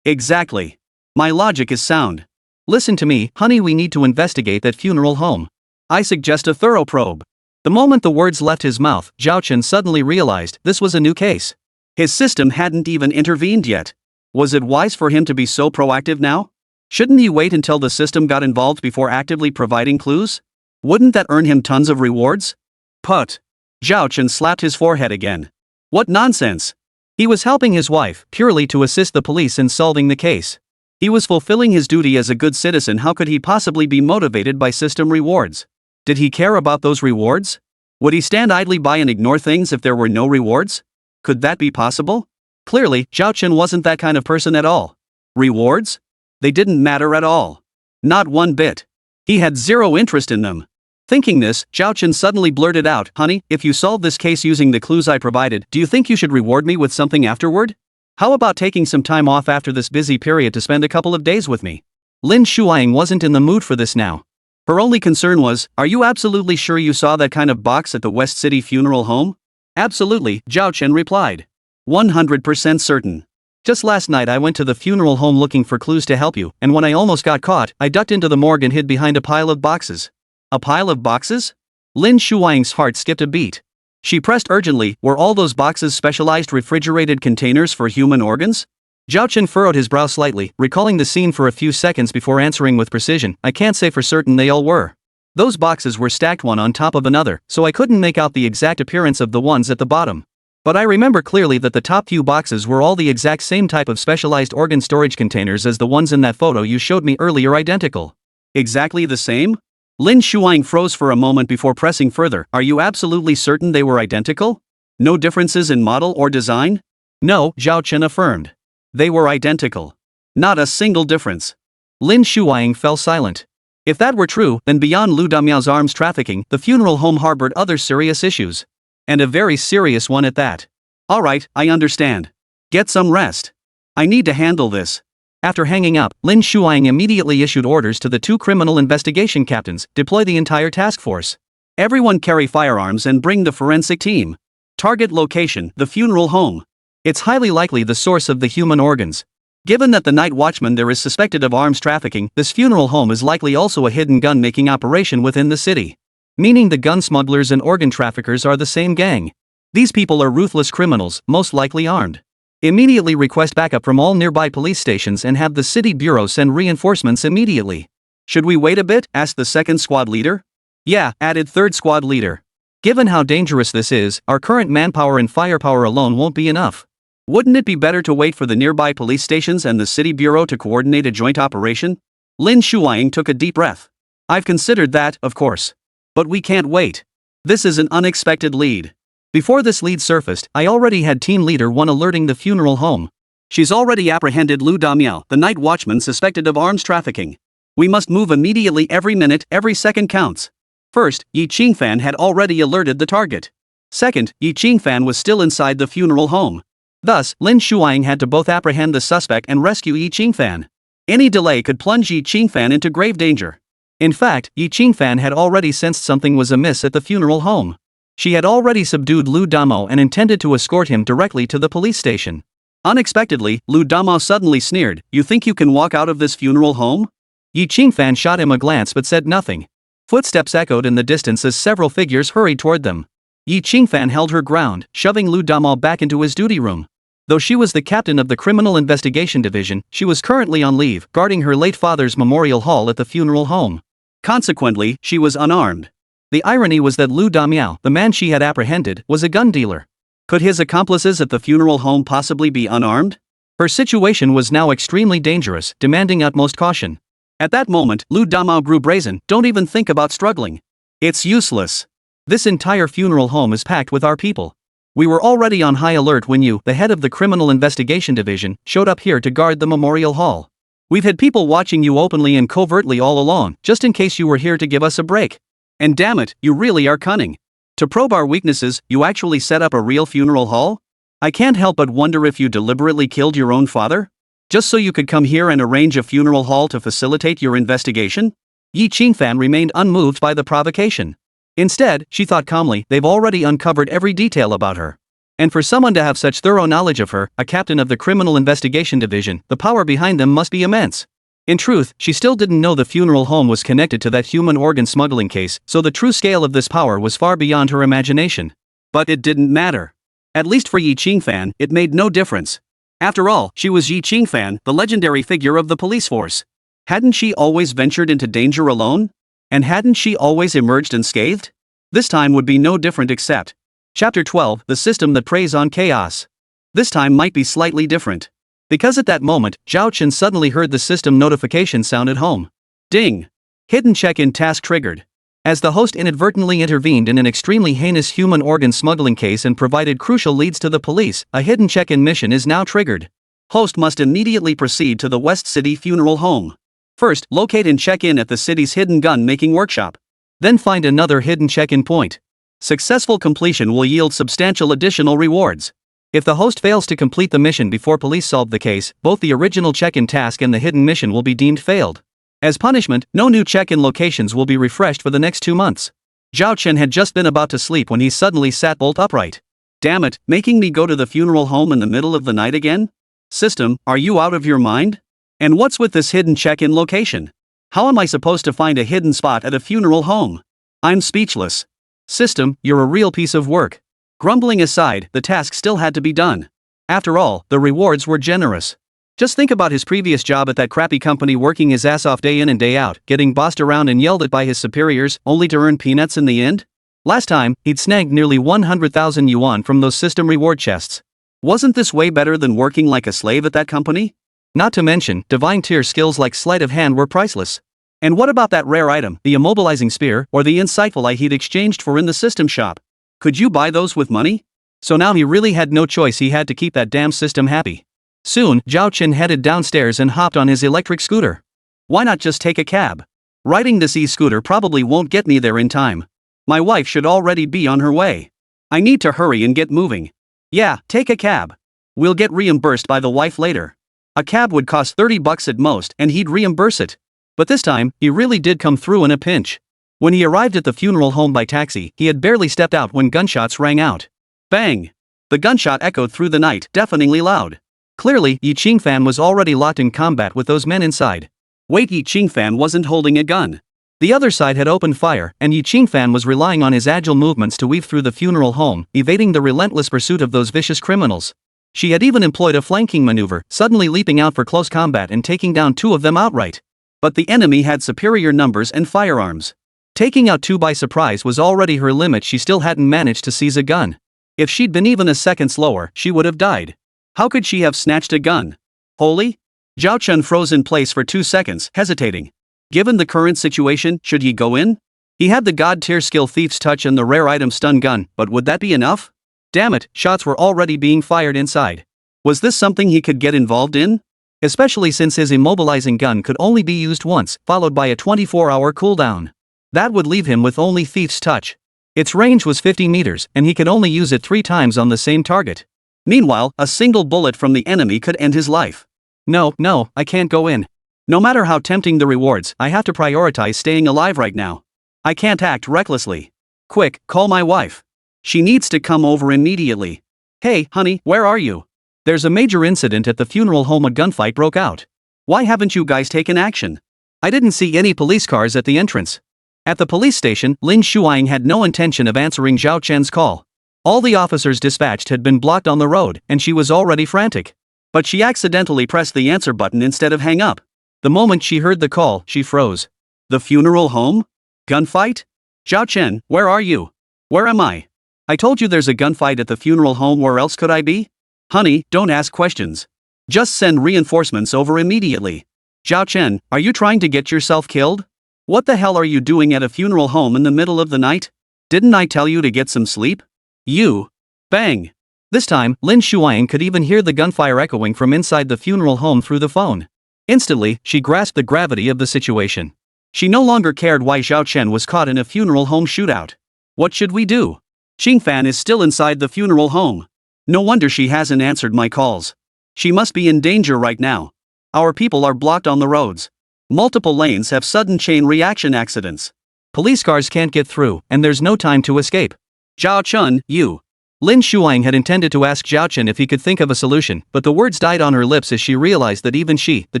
Exactly. My logic is sound. Listen to me, honey, we need to investigate that funeral home. I suggest a thorough probe. The moment the words left his mouth, Zhao Chen suddenly realized this was a new case. His system hadn't even intervened yet. Was it wise for him to be so proactive now? Shouldn't he wait until the system got involved before actively providing clues? Wouldn't that earn him tons of rewards? Put. Zhao Chen slapped his forehead again. What nonsense! He was helping his wife, purely to assist the police in solving the case. He was fulfilling his duty as a good citizen. How could he possibly be motivated by system rewards? Did he care about those rewards? Would he stand idly by and ignore things if there were no rewards? Could that be possible? Clearly, Zhao Chen wasn't that kind of person at all. Rewards? They didn't matter at all. Not one bit. He had zero interest in them. Thinking this, Zhao Chen suddenly blurted out, honey, if you solve this case using the clues I provided, do you think you should reward me with something afterward? How about taking some time off after this busy period to spend a couple of days with me? Lin Shuang wasn't in the mood for this now. Her only concern was, are you absolutely sure you saw that kind of box at the West City funeral home? Absolutely, Zhao Chen replied. 100% certain. Just last night I went to the funeral home looking for clues to help you, and when I almost got caught, I ducked into the morgue and hid behind a pile of boxes. A pile of boxes? Lin Shuang's heart skipped a beat. She pressed urgently, were all those boxes specialized refrigerated containers for human organs? Zhao Chen furrowed his brow slightly, recalling the scene for a few seconds before answering with precision, I can't say for certain they all were. Those boxes were stacked one on top of another, so I couldn't make out the exact appearance of the ones at the bottom. But I remember clearly that the top few boxes were all the exact same type of specialized organ storage containers as the ones in that photo you showed me earlier, identical. Exactly the same? Lin Shuang froze for a moment before pressing further. Are you absolutely certain they were identical? No differences in model or design? No, Zhao Chen affirmed. They were identical. Not a single difference. Lin Shuang fell silent. If that were true, then beyond Lu Damiao's arms trafficking, the funeral home harbored other serious issues. And a very serious one at that. Alright, I understand. Get some rest. I need to handle this. After hanging up, Lin Shuang immediately issued orders to the 2 criminal investigation captains, deploy the entire task force. Everyone carry firearms and bring the forensic team. Target location, the funeral home. It's highly likely the source of the human organs. Given that the night watchman there is suspected of arms trafficking, this funeral home is likely also a hidden gun-making operation within the city. Meaning the gun smugglers and organ traffickers are the same gang. These people are ruthless criminals, most likely armed. Immediately request backup from all nearby police stations and have the city bureau send reinforcements immediately. Should we wait a bit? Asked the second squad leader. Yeah, added third squad leader. Given how dangerous this is, our current manpower and firepower alone won't be enough. Wouldn't it be better to wait for the nearby police stations and the city bureau to coordinate a joint operation? Lin Shuang took a deep breath. I've considered that, of course. But we can't wait. This is an unexpected lead. Before this lead surfaced, I already had Team Leader 1 alerting the funeral home. She's already apprehended Lu Damiao, the night watchman suspected of arms trafficking. We must move immediately. Every minute, every second counts. First, Yi Qingfan had already alerted the target. Second, Yi Qingfan was still inside the funeral home. Thus, Lin Shuang had to both apprehend the suspect and rescue Yi Qingfan. Any delay could plunge Yi Qingfan into grave danger. In fact, Yi Qingfan had already sensed something was amiss at the funeral home. She had already subdued Lu Damo and intended to escort him directly to the police station. Unexpectedly, Lu Damo suddenly sneered, "You think you can walk out of this funeral home?" Yi Qingfan shot him a glance but said nothing. Footsteps echoed in the distance as several figures hurried toward them. Yi Qingfan held her ground, shoving Lu Damo back into his duty room. Though she was the captain of the Criminal Investigation Division, she was currently on leave, guarding her late father's memorial hall at the funeral home. Consequently, she was unarmed. The irony was that Lu Damiao, the man she had apprehended, was a gun dealer. Could his accomplices at the funeral home possibly be unarmed? Her situation was now extremely dangerous, demanding utmost caution. At that moment, Lu Damiao grew brazen. Don't even think about struggling. It's useless. This entire funeral home is packed with our people. We were already on high alert when you, the head of the Criminal Investigation Division, showed up here to guard the memorial hall. We've had people watching you openly and covertly all along, just in case you were here to give us a break. And damn it, you really are cunning. To probe our weaknesses, you actually set up a real funeral hall? I can't help but wonder if you deliberately killed your own father? Just so you could come here and arrange a funeral hall to facilitate your investigation? Yi Qingfan remained unmoved by the provocation. Instead, she thought calmly, they've already uncovered every detail about her. And for someone to have such thorough knowledge of her, a captain of the Criminal Investigation Division, the power behind them must be immense. In truth, she still didn't know the funeral home was connected to that human organ smuggling case, so the true scale of this power was far beyond her imagination. But it didn't matter. At least for Yi Qingfan, it made no difference. After all, she was Yi Qingfan, the legendary figure of the police force. Hadn't she always ventured into danger alone? And hadn't she always emerged unscathed? This time would be no different except. Chapter 12, the system that preys on chaos. This time might be slightly different. Because at that moment, Zhao Chen suddenly heard the system notification sound at home. Ding! Hidden check-in task triggered. As the host inadvertently intervened in an extremely heinous human organ smuggling case and provided crucial leads to the police, a hidden check-in mission is now triggered. Host must immediately proceed to the West City funeral home. First, locate and check in at the city's hidden gun-making workshop. Then find another hidden check-in point. Successful completion will yield substantial additional rewards. If the host fails to complete the mission before police solve the case, both the original check-in task and the hidden mission will be deemed failed. As punishment, no new check-in locations will be refreshed for the next 2 months. Zhao Chen had just been about to sleep when he suddenly sat bolt upright. Damn it, making me go to the funeral home in the middle of the night again? System, are you out of your mind? And what's with this hidden check-in location? How am I supposed to find a hidden spot at a funeral home? I'm speechless. System, you're a real piece of work. Grumbling aside, the task still had to be done. After all, the rewards were generous. Just think about his previous job at that crappy company, working his ass off day in and day out, getting bossed around and yelled at by his superiors, only to earn peanuts in the end? Last time, he'd snagged nearly 100,000 yuan from those system reward chests. Wasn't this way better than working like a slave at that company? Not to mention, divine tier skills like sleight of hand were priceless. And what about that rare item, the immobilizing spear, or the insightful eye he'd exchanged for in the system shop? Could you buy those with money? So now he really had no choice, he had to keep that damn system happy. Soon, Zhao Chen headed downstairs and hopped on his electric scooter. Why not just take a cab? Riding this e-scooter probably won't get me there in time. My wife should already be on her way. I need to hurry and get moving. Yeah, take a cab. We'll get reimbursed by the wife later. A cab would cost $30 at most and he'd reimburse it. But this time, he really did come through in a pinch. When he arrived at the funeral home by taxi, he had barely stepped out when gunshots rang out. Bang! The gunshot echoed through the night, deafeningly loud. Clearly, Yi Qingfan was already locked in combat with those men inside. Wait, Yi Qingfan wasn't holding a gun. The other side had opened fire, and Yi Qingfan was relying on his agile movements to weave through the funeral home, evading the relentless pursuit of those vicious criminals. She had even employed a flanking maneuver, suddenly leaping out for close combat and taking down 2 of them outright. But the enemy had superior numbers and firearms. Taking out 2 by surprise was already her limit. She still hadn't managed to seize a gun. If she'd been even a second slower, she would have died. How could she have snatched a gun? Holy? Zhao Chen froze in place for 2 seconds, hesitating. Given the current situation, should he go in? He had the god-tier skill Thief's Touch and the rare item Stun Gun, but would that be enough? Damn it, shots were already being fired inside. Was this something he could get involved in? Especially since his immobilizing gun could only be used once, followed by a 24-hour cooldown. That would leave him with only Thief's Touch. Its range was 50 meters, and he could only use it 3 times on the same target. Meanwhile, a single bullet from the enemy could end his life. No, I can't go in. No matter how tempting the rewards, I have to prioritize staying alive right now. I can't act recklessly. Quick, call my wife. She needs to come over immediately. Hey, honey, where are you? There's a major incident at the funeral home. A gunfight broke out. Why haven't you guys taken action? I didn't see any police cars at the entrance. At the police station, Lin Shuang had no intention of answering Zhao Chen's call. All the officers dispatched had been blocked on the road, and she was already frantic. But she accidentally pressed the answer button instead of hang up. The moment she heard the call, she froze. The funeral home? Gunfight? Zhao Chen, where are you? Where am I? I told you there's a gunfight at the funeral home. Where else could I be? Honey, don't ask questions. Just send reinforcements over immediately. Zhao Chen, are you trying to get yourself killed? What the hell are you doing at a funeral home in the middle of the night? Didn't I tell you to get some sleep? You. Bang. This time, Lin Shuang could even hear the gunfire echoing from inside the funeral home through the phone. Instantly, she grasped the gravity of the situation. She no longer cared why Zhao Chen was caught in a funeral home shootout. What should we do? Qingfan is still inside the funeral home. No wonder she hasn't answered my calls. She must be in danger right now. Our people are blocked on the roads. Multiple lanes have sudden chain reaction accidents. Police cars can't get through, and there's no time to escape. Zhao Chen, you. Lin Shuang had intended to ask Zhao Chen if he could think of a solution, but the words died on her lips as she realized that even she, the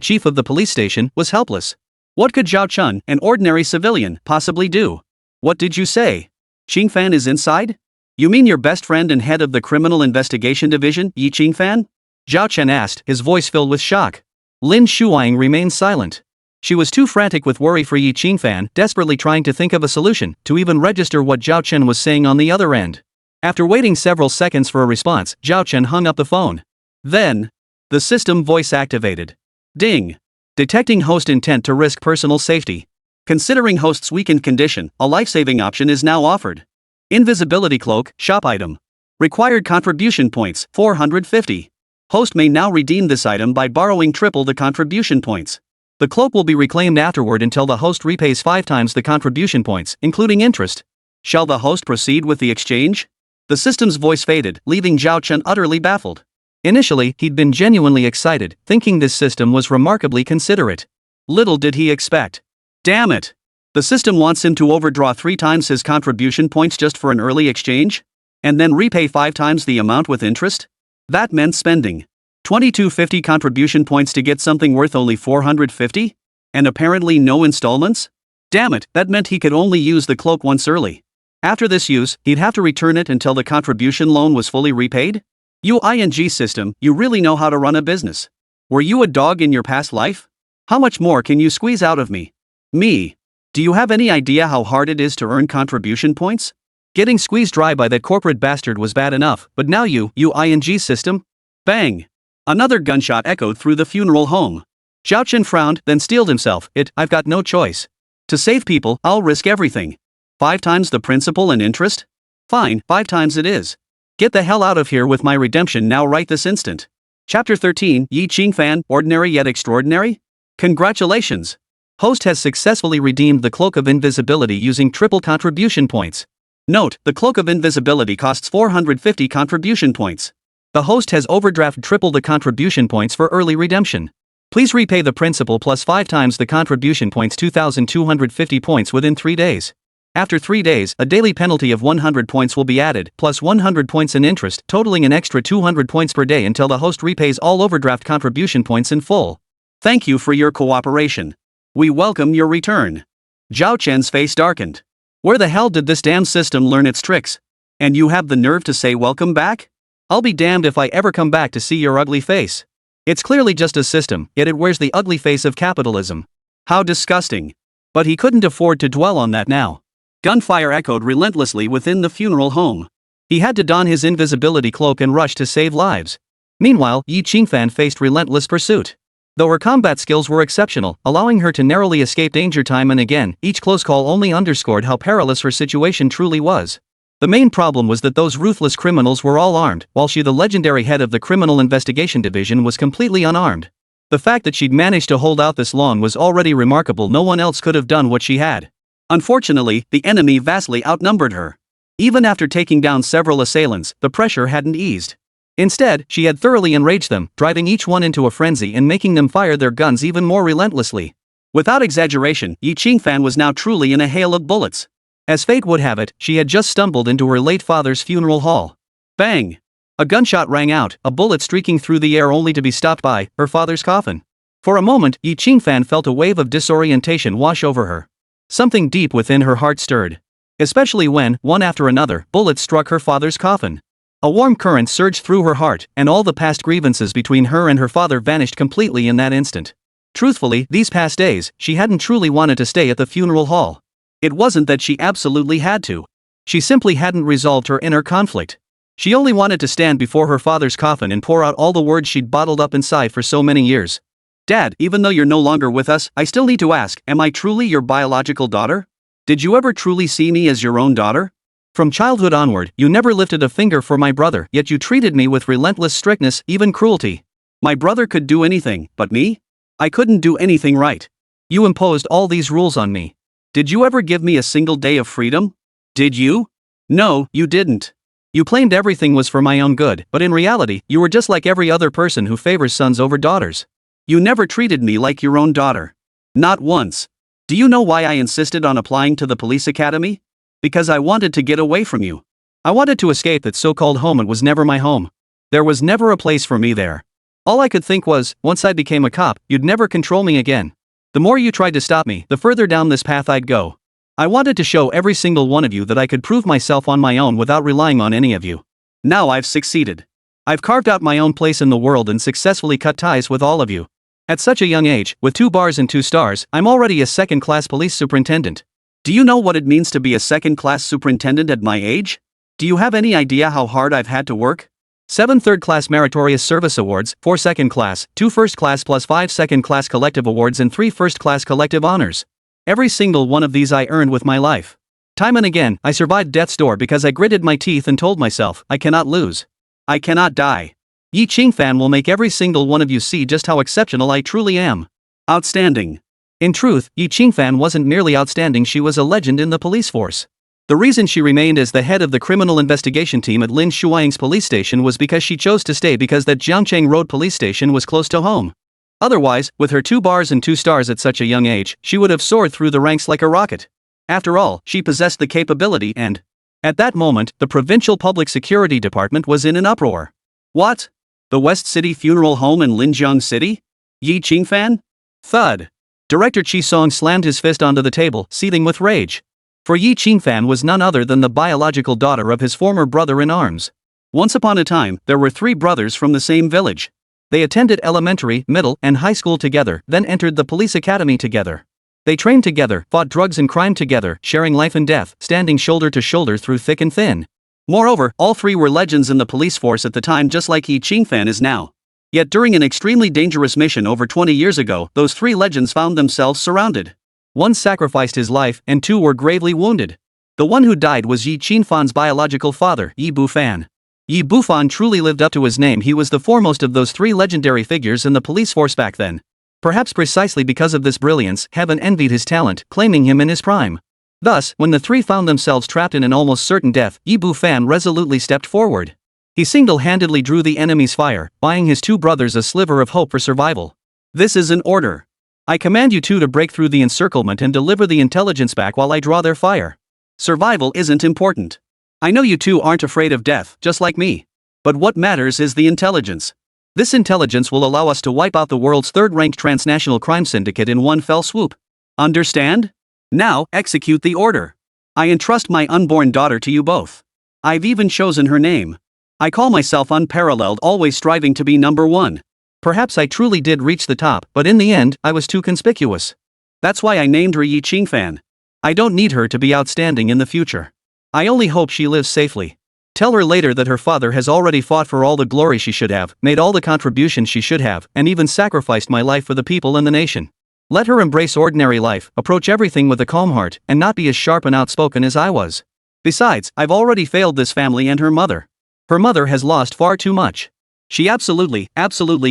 chief of the police station, was helpless. What could Zhao Chen, an ordinary civilian, possibly do? What did you say? Qingfan is inside? You mean your best friend and head of the Criminal Investigation Division, Yi Qingfan? Zhao Chen asked, his voice filled with shock. Lin Shuang remained silent. She was too frantic with worry for Yi Qingfan, desperately trying to think of a solution, to even register what Zhao Chen was saying on the other end. After waiting several seconds for a response, Zhao Chen hung up the phone. Then, the system voice activated. Ding. Detecting host intent to risk personal safety. Considering host's weakened condition, a life-saving option is now offered. Invisibility cloak, shop item. Required contribution points, 450. Host may now redeem this item by borrowing triple the contribution points. The cloak will be reclaimed afterward until the host repays 5 times the contribution points, including interest. Shall the host proceed with the exchange? The system's voice faded, leaving Zhao Chen utterly baffled. Initially, he'd been genuinely excited, thinking this system was remarkably considerate. Little did he expect. Damn it! The system wants him to overdraw 3 times his contribution points just for an early exchange? And then repay 5 times the amount with interest? That meant spending 2250 contribution points to get something worth only 450? And apparently no installments? Damn it, that meant he could only use the cloak once early. After this use, he'd have to return it until the contribution loan was fully repaid? You ING system, you really know how to run a business. Were you a dog in your past life? How much more can you squeeze out of me? Me. Do you have any idea how hard it is to earn contribution points? Getting squeezed dry by that corporate bastard was bad enough, but now you ING system? Bang! Another gunshot echoed through the funeral home. Zhao Chen frowned, then steeled himself. I've got no choice. To save people, I'll risk everything. 5 times the principal and interest? Fine, 5 times it is. Get the hell out of here with my redemption now right this instant. Chapter 13, Yi Qingfan, Ordinary Yet Extraordinary? Congratulations! Host has successfully redeemed the Cloak of Invisibility using triple contribution points. Note, the Cloak of Invisibility costs 450 contribution points. The host has overdraft triple the contribution points for early redemption. Please repay the principal plus 5 times the contribution points 2,250 points within 3 days. After 3 days, a daily penalty of 100 points will be added, plus 100 points in interest, totaling an extra 200 points per day until the host repays all overdraft contribution points in full. Thank you for your cooperation. We welcome your return. Zhao Chen's face darkened. Where the hell did this damn system learn its tricks? And you have the nerve to say welcome back? I'll be damned if I ever come back to see your ugly face. It's clearly just a system, yet it wears the ugly face of capitalism. How disgusting. But he couldn't afford to dwell on that now. Gunfire echoed relentlessly within the funeral home. He had to don his invisibility cloak and rush to save lives. Meanwhile, Yi Qingfan faced relentless pursuit. Though her combat skills were exceptional, allowing her to narrowly escape danger time and again, each close call only underscored how perilous her situation truly was. The main problem was that those ruthless criminals were all armed, while she, the legendary head of the Criminal Investigation Division, was completely unarmed. The fact that she'd managed to hold out this long was already remarkable. No one else could have done what she had. Unfortunately, the enemy vastly outnumbered her. Even after taking down several assailants, the pressure hadn't eased. Instead, she had thoroughly enraged them, driving each one into a frenzy and making them fire their guns even more relentlessly. Without exaggeration, Yi Qingfan was now truly in a hail of bullets. As fate would have it, she had just stumbled into her late father's funeral hall. Bang! A gunshot rang out, a bullet streaking through the air only to be stopped by her father's coffin. For a moment, Yi Qingfan felt a wave of disorientation wash over her. Something deep within her heart stirred. Especially when, one after another, bullets struck her father's coffin. A warm current surged through her heart, and all the past grievances between her and her father vanished completely in that instant. Truthfully, these past days, she hadn't truly wanted to stay at the funeral hall. It wasn't that she absolutely had to. She simply hadn't resolved her inner conflict. She only wanted to stand before her father's coffin and pour out all the words she'd bottled up inside for so many years. Dad, even though you're no longer with us, I still need to ask, am I truly your biological daughter? Did you ever truly see me as your own daughter? From childhood onward, you never lifted a finger for my brother, yet you treated me with relentless strictness, even cruelty. My brother could do anything, but me? I couldn't do anything right. You imposed all these rules on me. Did you ever give me a single day of freedom? Did you? No, you didn't. You claimed everything was for my own good, but in reality, you were just like every other person who favors sons over daughters. You never treated me like your own daughter. Not once. Do you know why I insisted on applying to the police academy? Because I wanted to get away from you. I wanted to escape that so-called home. It was never my home. There was never a place for me there. All I could think was, once I became a cop, you'd never control me again. The more you tried to stop me, the further down this path I'd go. I wanted to show every single one of you that I could prove myself on my own without relying on any of you. Now I've succeeded. I've carved out my own place in the world and successfully cut ties with all of you. At such a young age, with 2 bars and 2 stars, I'm already a second-class police superintendent. Do you know what it means to be a second-class superintendent at my age? Do you have any idea how hard I've had to work? 7 third-class meritorious service awards, 4 second-class, 2 first-class plus 5 second-class collective awards and 3 first-class collective honors. Every single one of these I earned with my life. Time and again, I survived death's door because I gritted my teeth and told myself, I cannot lose. I cannot die. Yi Qingfan will make every single one of you see just how exceptional I truly am. Outstanding. In truth, Yi Qingfan wasn't merely outstanding, she was a legend in the police force. The reason she remained as the head of the criminal investigation team at Lin Shuaing's police station was because she chose to stay because that Jiangcheng Road police station was close to home. Otherwise, with her 2 bars and 2 stars at such a young age, she would have soared through the ranks like a rocket. After all, she possessed the capability and... At that moment, the Provincial Public Security Department was in an uproar. What? The West City Funeral Home in Linjiang City? Yi Qingfan? Thud. Director Chi Song slammed his fist onto the table, seething with rage. For Yi Qingfan was none other than the biological daughter of his former brother-in-arms. Once upon a time, there were 3 brothers from the same village. They attended elementary, middle, and high school together, then entered the police academy together. They trained together, fought drugs and crime together, sharing life and death, standing shoulder to shoulder through thick and thin. Moreover, all 3 were legends in the police force at the time, just like Yi Qingfan is now. Yet during an extremely dangerous mission over 20 years ago, those three legends found themselves surrounded. One sacrificed his life and two were gravely wounded. The one who died was Yi Qingfan's biological father, Yi Bufan. Yi Bufan truly lived up to his name. He was the foremost of those three legendary figures in the police force back then. Perhaps precisely because of this brilliance, heaven envied his talent, claiming him in his prime. Thus, when the three found themselves trapped in an almost certain death, Yi Bufan resolutely stepped forward. He single-handedly drew the enemy's fire, buying his two brothers a sliver of hope for survival. This is an order. I command you two to break through the encirclement and deliver the intelligence back while I draw their fire. Survival isn't important. I know you two aren't afraid of death, just like me. But what matters is the intelligence. This intelligence will allow us to wipe out the world's third-ranked transnational crime syndicate in one fell swoop. Understand? Now, execute the order. I entrust my unborn daughter to you both. I've even chosen her name. I call myself unparalleled, always striving to be number one. Perhaps I truly did reach the top, but in the end, I was too conspicuous. That's why I named her Yi Qingfan. I don't need her to be outstanding in the future. I only hope she lives safely. Tell her later that her father has already fought for all the glory she should have, made all the contributions she should have, and even sacrificed my life for the people and the nation. Let her embrace ordinary life, approach everything with a calm heart, and not be as sharp and outspoken as I was. Besides, I've already failed this family and her mother. Her mother has lost far too much. She absolutely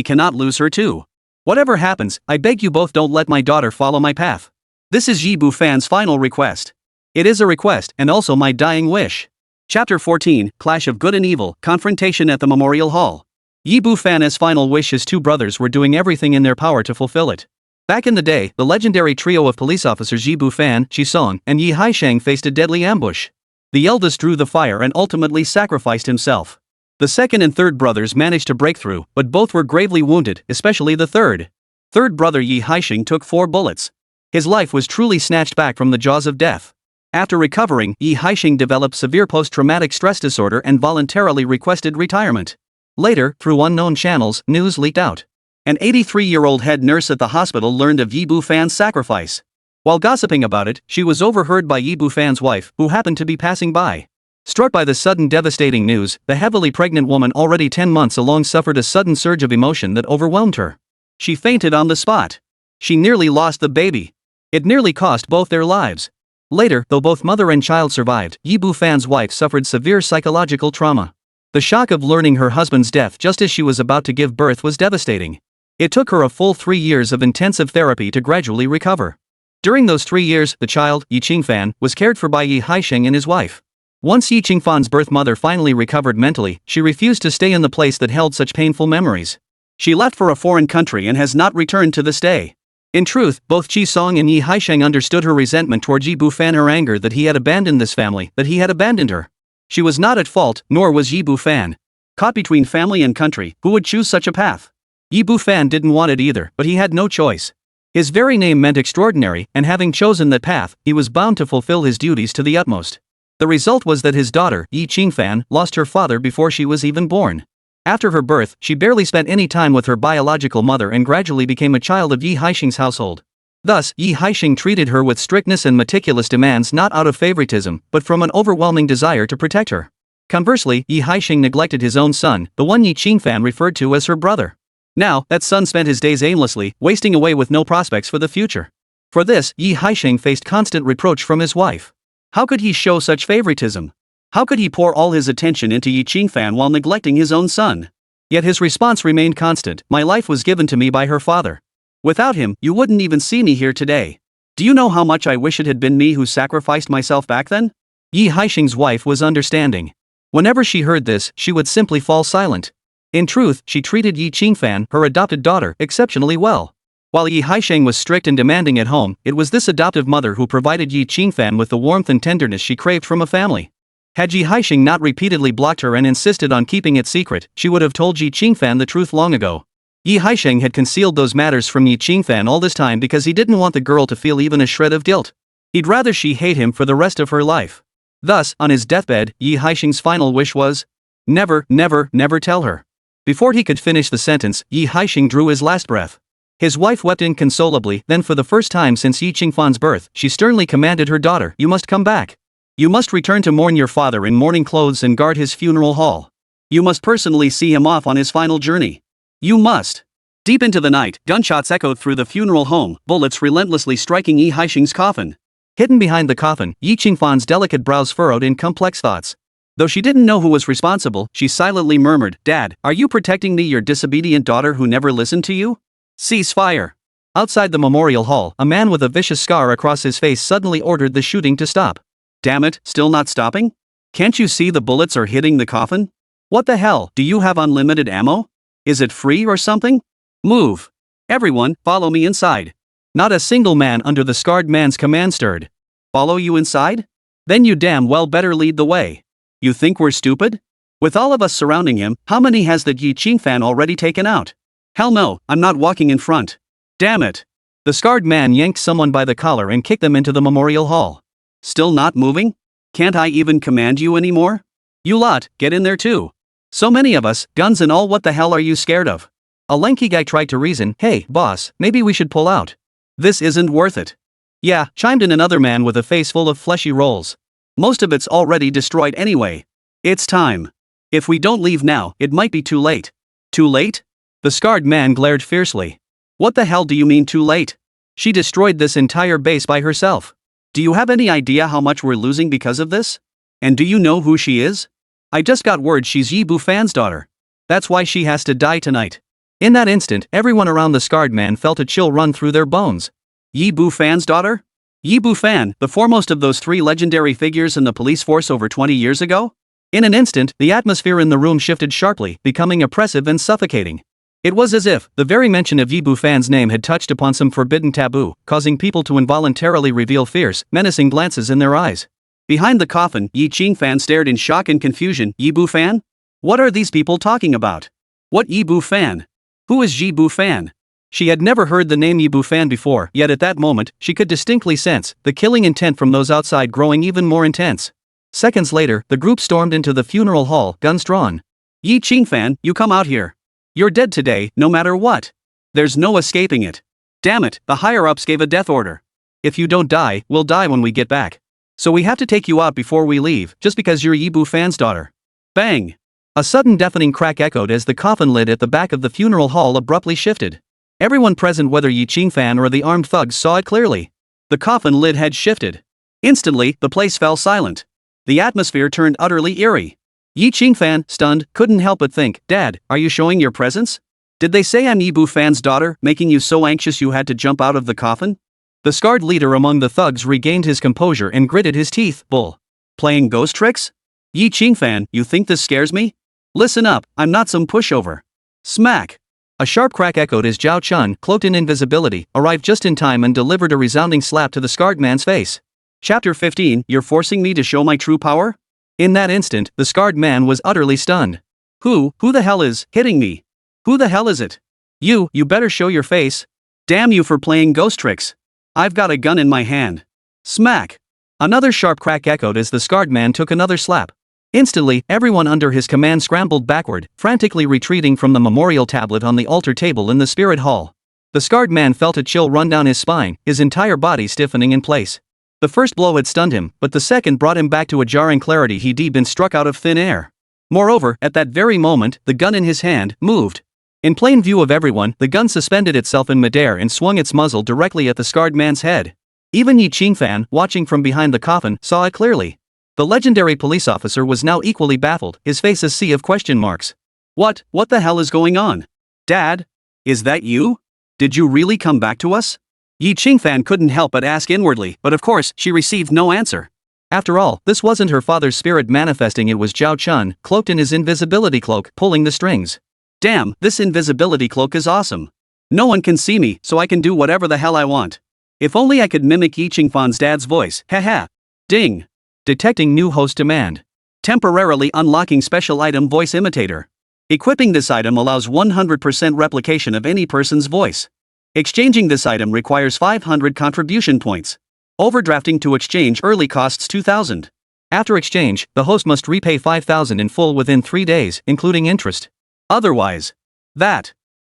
cannot lose her too. Whatever happens, I beg you both don't let my daughter follow my path. This is Yi Bufan's final request. It is a request and also my dying wish. Chapter 14, Clash of Good and Evil, Confrontation at the Memorial Hall. Yi Bufan's final wish. His two brothers were doing everything in their power to fulfill it. Back in the day, the legendary trio of police officers Yi Bufan, Qi Song, and Yi Haisheng faced a deadly ambush. The eldest drew the fire and ultimately sacrificed himself. The second and third brothers managed to break through, but both were gravely wounded, especially the third. Third brother Yi Haisheng took 4 bullets. His life was truly snatched back from the jaws of death. After recovering, Yi Haisheng developed severe post-traumatic stress disorder and voluntarily requested retirement. Later, through unknown channels, news leaked out. An 83-year-old head nurse at the hospital learned of Yi Bufan's sacrifice. While gossiping about it, she was overheard by Yi Bufan's wife, who happened to be passing by. Struck by the sudden devastating news, the heavily pregnant woman already 10 months along suffered a sudden surge of emotion that overwhelmed her. She fainted on the spot. She nearly lost the baby. It nearly cost both their lives. Later, though both mother and child survived, Yi Bufan's wife suffered severe psychological trauma. The shock of learning her husband's death just as she was about to give birth was devastating. It took her a full 3 years of intensive therapy to gradually recover. During those 3 years, the child, Yi Qingfan, was cared for by Yi Haisheng and his wife. Once Yi Qingfan's birth mother finally recovered mentally, she refused to stay in the place that held such painful memories. She left for a foreign country and has not returned to this day. In truth, both Qi Song and Yi Haisheng understood her resentment toward Yi Bufan, her anger that he had abandoned this family, that he had abandoned her. She was not at fault, nor was Yi Bufan. Caught between family and country, who would choose such a path? Yi Bufan didn't want it either, but he had no choice. His very name meant extraordinary, and having chosen that path, he was bound to fulfill his duties to the utmost. The result was that his daughter, Yi Qingfan, lost her father before she was even born. After her birth, she barely spent any time with her biological mother and gradually became a child of Yi Haisheng's household. Thus, Yi Haisheng treated her with strictness and meticulous demands, not out of favoritism, but from an overwhelming desire to protect her. Conversely, Yi Haisheng neglected his own son, the one Yi Qingfan referred to as her brother. Now, that son spent his days aimlessly, wasting away with no prospects for the future. For this, Yi Haisheng faced constant reproach from his wife. How could he show such favoritism? How could he pour all his attention into Yi Qingfan while neglecting his own son? Yet his response remained constant: my life was given to me by her father. Without him, you wouldn't even see me here today. Do you know how much I wish it had been me who sacrificed myself back then? Yi Haisheng's wife was understanding. Whenever she heard this, she would simply fall silent. In truth, she treated Yi Qingfan, her adopted daughter, exceptionally well. While Yi Haisheng was strict and demanding at home, it was this adoptive mother who provided Yi Qingfan with the warmth and tenderness she craved from a family. Had Yi Haisheng not repeatedly blocked her and insisted on keeping it secret, she would have told Yi Qingfan the truth long ago. Yi Haisheng had concealed those matters from Yi Qingfan all this time because he didn't want the girl to feel even a shred of guilt. He'd rather she hate him for the rest of her life. Thus, on his deathbed, Yi Haisheng's final wish was, never, never, never tell her. Before he could finish the sentence, Yi Haisheng drew his last breath. His wife wept inconsolably, then for the first time since Yi Qingfan's birth, she sternly commanded her daughter, you must come back. You must return to mourn your father in mourning clothes and guard his funeral hall. You must personally see him off on his final journey. You must. Deep into the night, gunshots echoed through the funeral home, bullets relentlessly striking Yi Haixing's coffin. Hidden behind the coffin, Yi Qingfan's delicate brows furrowed in complex thoughts. Though she didn't know who was responsible, she silently murmured, "Dad, are you protecting me, your disobedient daughter who never listened to you? Cease fire." Outside the memorial hall, a man with a vicious scar across his face suddenly ordered the shooting to stop. Damn it, still not stopping? Can't you see the bullets are hitting the coffin? What the hell, do you have unlimited ammo? Is it free or something? Move. Everyone, follow me inside. Not a single man under the scarred man's command stirred. Follow you inside? Then you damn well better lead the way. You think we're stupid? With all of us surrounding him, how many has the Yi Qingfan already taken out? Hell no, I'm not walking in front. Damn it. The scarred man yanked someone by the collar and kicked them into the memorial hall. Still not moving? Can't I even command you anymore? You lot, get in there too. So many of us, guns and all, what the hell are you scared of? A lanky guy tried to reason, "Hey, boss, maybe we should pull out. This isn't worth it." "Yeah," chimed in another man with a face full of fleshy rolls. "Most of it's already destroyed anyway. It's time. If we don't leave now, it might be too late." Too late? The scarred man glared fiercely. What the hell do you mean too late? She destroyed this entire base by herself. Do you have any idea how much we're losing because of this? And do you know who she is? I just got word she's Yi Bufan's daughter. That's why she has to die tonight. In that instant, everyone around the scarred man felt a chill run through their bones. Yi Bufan's daughter? Yi Bufan, the foremost of those three legendary figures in the police force over 20 years ago? In an instant, the atmosphere in the room shifted sharply, becoming oppressive and suffocating. It was as if the very mention of Yi Bufan's name had touched upon some forbidden taboo, causing people to involuntarily reveal fierce, menacing glances in their eyes. Behind the coffin, Yi Qingfan stared in shock and confusion. Yi Bufan? What are these people talking about? What Yi Bufan? Who is Yi Bufan? She had never heard the name Yi Bufan before, yet at that moment, she could distinctly sense the killing intent from those outside growing even more intense. Seconds later, the group stormed into the funeral hall, guns drawn. "Yi Qingfan, you come out here. You're dead today, no matter what. There's no escaping it. Damn it, the higher-ups gave a death order. If you don't die, we'll die when we get back. So we have to take you out before we leave, just because you're Yi Bufan's daughter." Bang! A sudden deafening crack echoed as the coffin lid at the back of the funeral hall abruptly shifted. Everyone present, whether Yi Qingfan or the armed thugs, saw it clearly. The coffin lid had shifted. Instantly, the place fell silent. The atmosphere turned utterly eerie. Yi Qingfan, stunned, couldn't help but think, "Dad, are you showing your presence? Did they say I'm Yi Bufan's daughter, making you so anxious you had to jump out of the coffin?" The scarred leader among the thugs regained his composure and gritted his teeth. "Bull. Playing ghost tricks? Yi Qingfan, you think this scares me? Listen up, I'm not some pushover." Smack! A sharp crack echoed as Zhao Chen, cloaked in invisibility, arrived just in time and delivered a resounding slap to the scarred man's face. Chapter 15, You're forcing me to show my true power? In that instant, the scarred man was utterly stunned. Who the hell is hitting me? Who the hell is it? You better show your face. Damn you for playing ghost tricks. I've got a gun in my hand. Smack! Another sharp crack echoed as the scarred man took another slap. Instantly, everyone under his command scrambled backward, frantically retreating from the memorial tablet on the altar table in the spirit hall. The scarred man felt a chill run down his spine, his entire body stiffening in place. The first blow had stunned him, but the second brought him back to a jarring clarity. He'd been struck out of thin air. Moreover, at that very moment, the gun in his hand moved. In plain view of everyone, the gun suspended itself in midair and swung its muzzle directly at the scarred man's head. Even Yi Qingfan, watching from behind the coffin, saw it clearly. The legendary police officer was now equally baffled, his face a sea of question marks. What the hell is going on? Dad? Is that you? Did you really come back to us? Yi Qingfan couldn't help but ask inwardly, but of course, she received no answer. After all, this wasn't her father's spirit manifesting, it was Zhao Chen, cloaked in his invisibility cloak, pulling the strings. Damn, this invisibility cloak is awesome. No one can see me, so I can do whatever the hell I want. If only I could mimic Yi Qingfan's dad's voice, haha. Ding. Detecting new host demand. Temporarily unlocking special item voice imitator. Equipping this item allows 100% replication of any person's voice. Exchanging this item requires 500 contribution points. Overdrafting to exchange early costs 2,000. After exchange, the host must repay 5,000 in full within 3 days, including interest. Otherwise,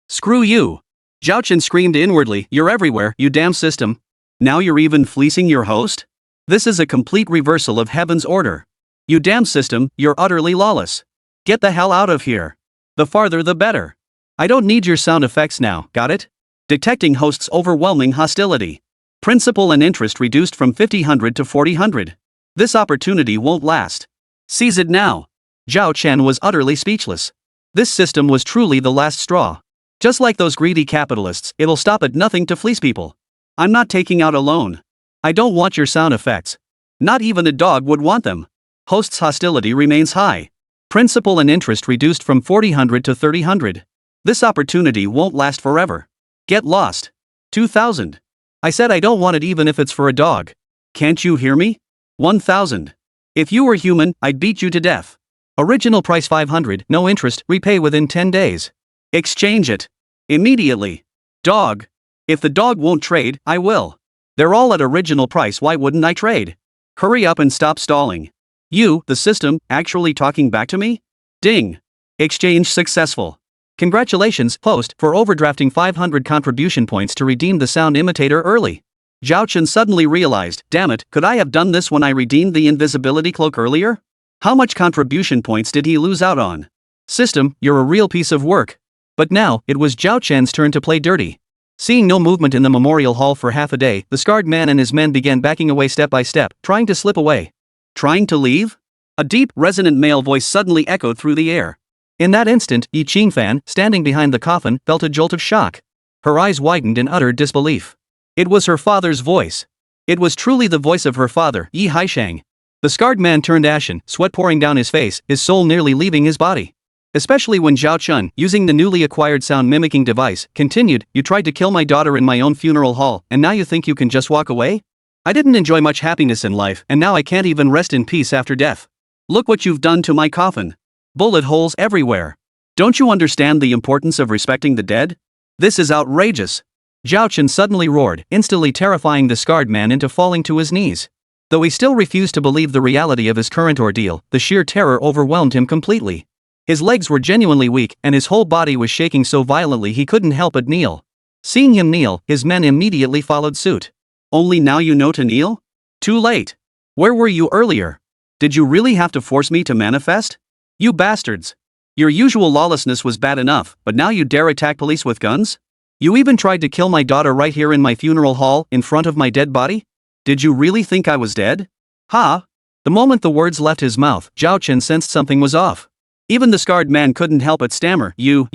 screw you. Zhao Chen screamed inwardly, "You're everywhere, you damn system. Now you're even fleecing your host? This is a complete reversal of heaven's order. You damn system, you're utterly lawless. Get the hell out of here. The farther the better." I don't need your sound effects now, got it? Detecting host's overwhelming hostility. Principal and interest reduced from 5000 to 4000. This opportunity won't last. Seize it now. Zhao Chen was utterly speechless. This system was truly the last straw. Just like those greedy capitalists, it'll stop at nothing to fleece people. I'm not taking out a loan. I don't want your sound effects. Not even a dog would want them. Host's hostility remains high. Principal and interest reduced from 4000 to 3000. This opportunity won't last forever. Get lost. 2000. I said I don't want it even if it's for a dog. Can't you hear me? 1000. If you were human, I'd beat you to death. Original price 500, no interest, repay within 10 days. Exchange it. Immediately. Dog. If the dog won't trade, I will. They're all at original price, why wouldn't I trade? Hurry up and stop stalling. You, the system, actually talking back to me? Ding. Exchange successful. Congratulations, host, for overdrafting 500 contribution points to redeem the sound imitator early. Zhao Chen suddenly realized, damn it, could I have done this when I redeemed the invisibility cloak earlier? How much contribution points did he lose out on? System, you're a real piece of work. But now, it was Zhao Chen's turn to play dirty. Seeing no movement in the memorial hall for half a day, the scarred man and his men began backing away step by step, trying to slip away. Trying to leave? A deep, resonant male voice suddenly echoed through the air. In that instant, Yi Qingfan, standing behind the coffin, felt a jolt of shock. Her eyes widened in utter disbelief. It was her father's voice. It was truly the voice of her father, Yi Haishang. The scarred man turned ashen, sweat pouring down his face, his soul nearly leaving his body. Especially when Zhao Chen, using the newly acquired sound-mimicking device, continued, you tried to kill my daughter in my own funeral hall, and now you think you can just walk away? I didn't enjoy much happiness in life, and now I can't even rest in peace after death. Look what you've done to my coffin. Bullet holes everywhere. Don't you understand the importance of respecting the dead? This is outrageous. Zhao Chen suddenly roared, instantly terrifying the scarred man into falling to his knees. Though he still refused to believe the reality of his current ordeal, the sheer terror overwhelmed him completely. His legs were genuinely weak, and his whole body was shaking so violently he couldn't help but kneel. Seeing him kneel, his men immediately followed suit. Only now you know to kneel? Too late. Where were you earlier? Did you really have to force me to manifest? You bastards. Your usual lawlessness was bad enough, but now you dare attack police with guns? You even tried to kill my daughter right here in my funeral hall, in front of my dead body? Did you really think I was dead? Ha! The moment the words left his mouth, Zhao Chen sensed something was off. Even the scarred man couldn't help but stammer, you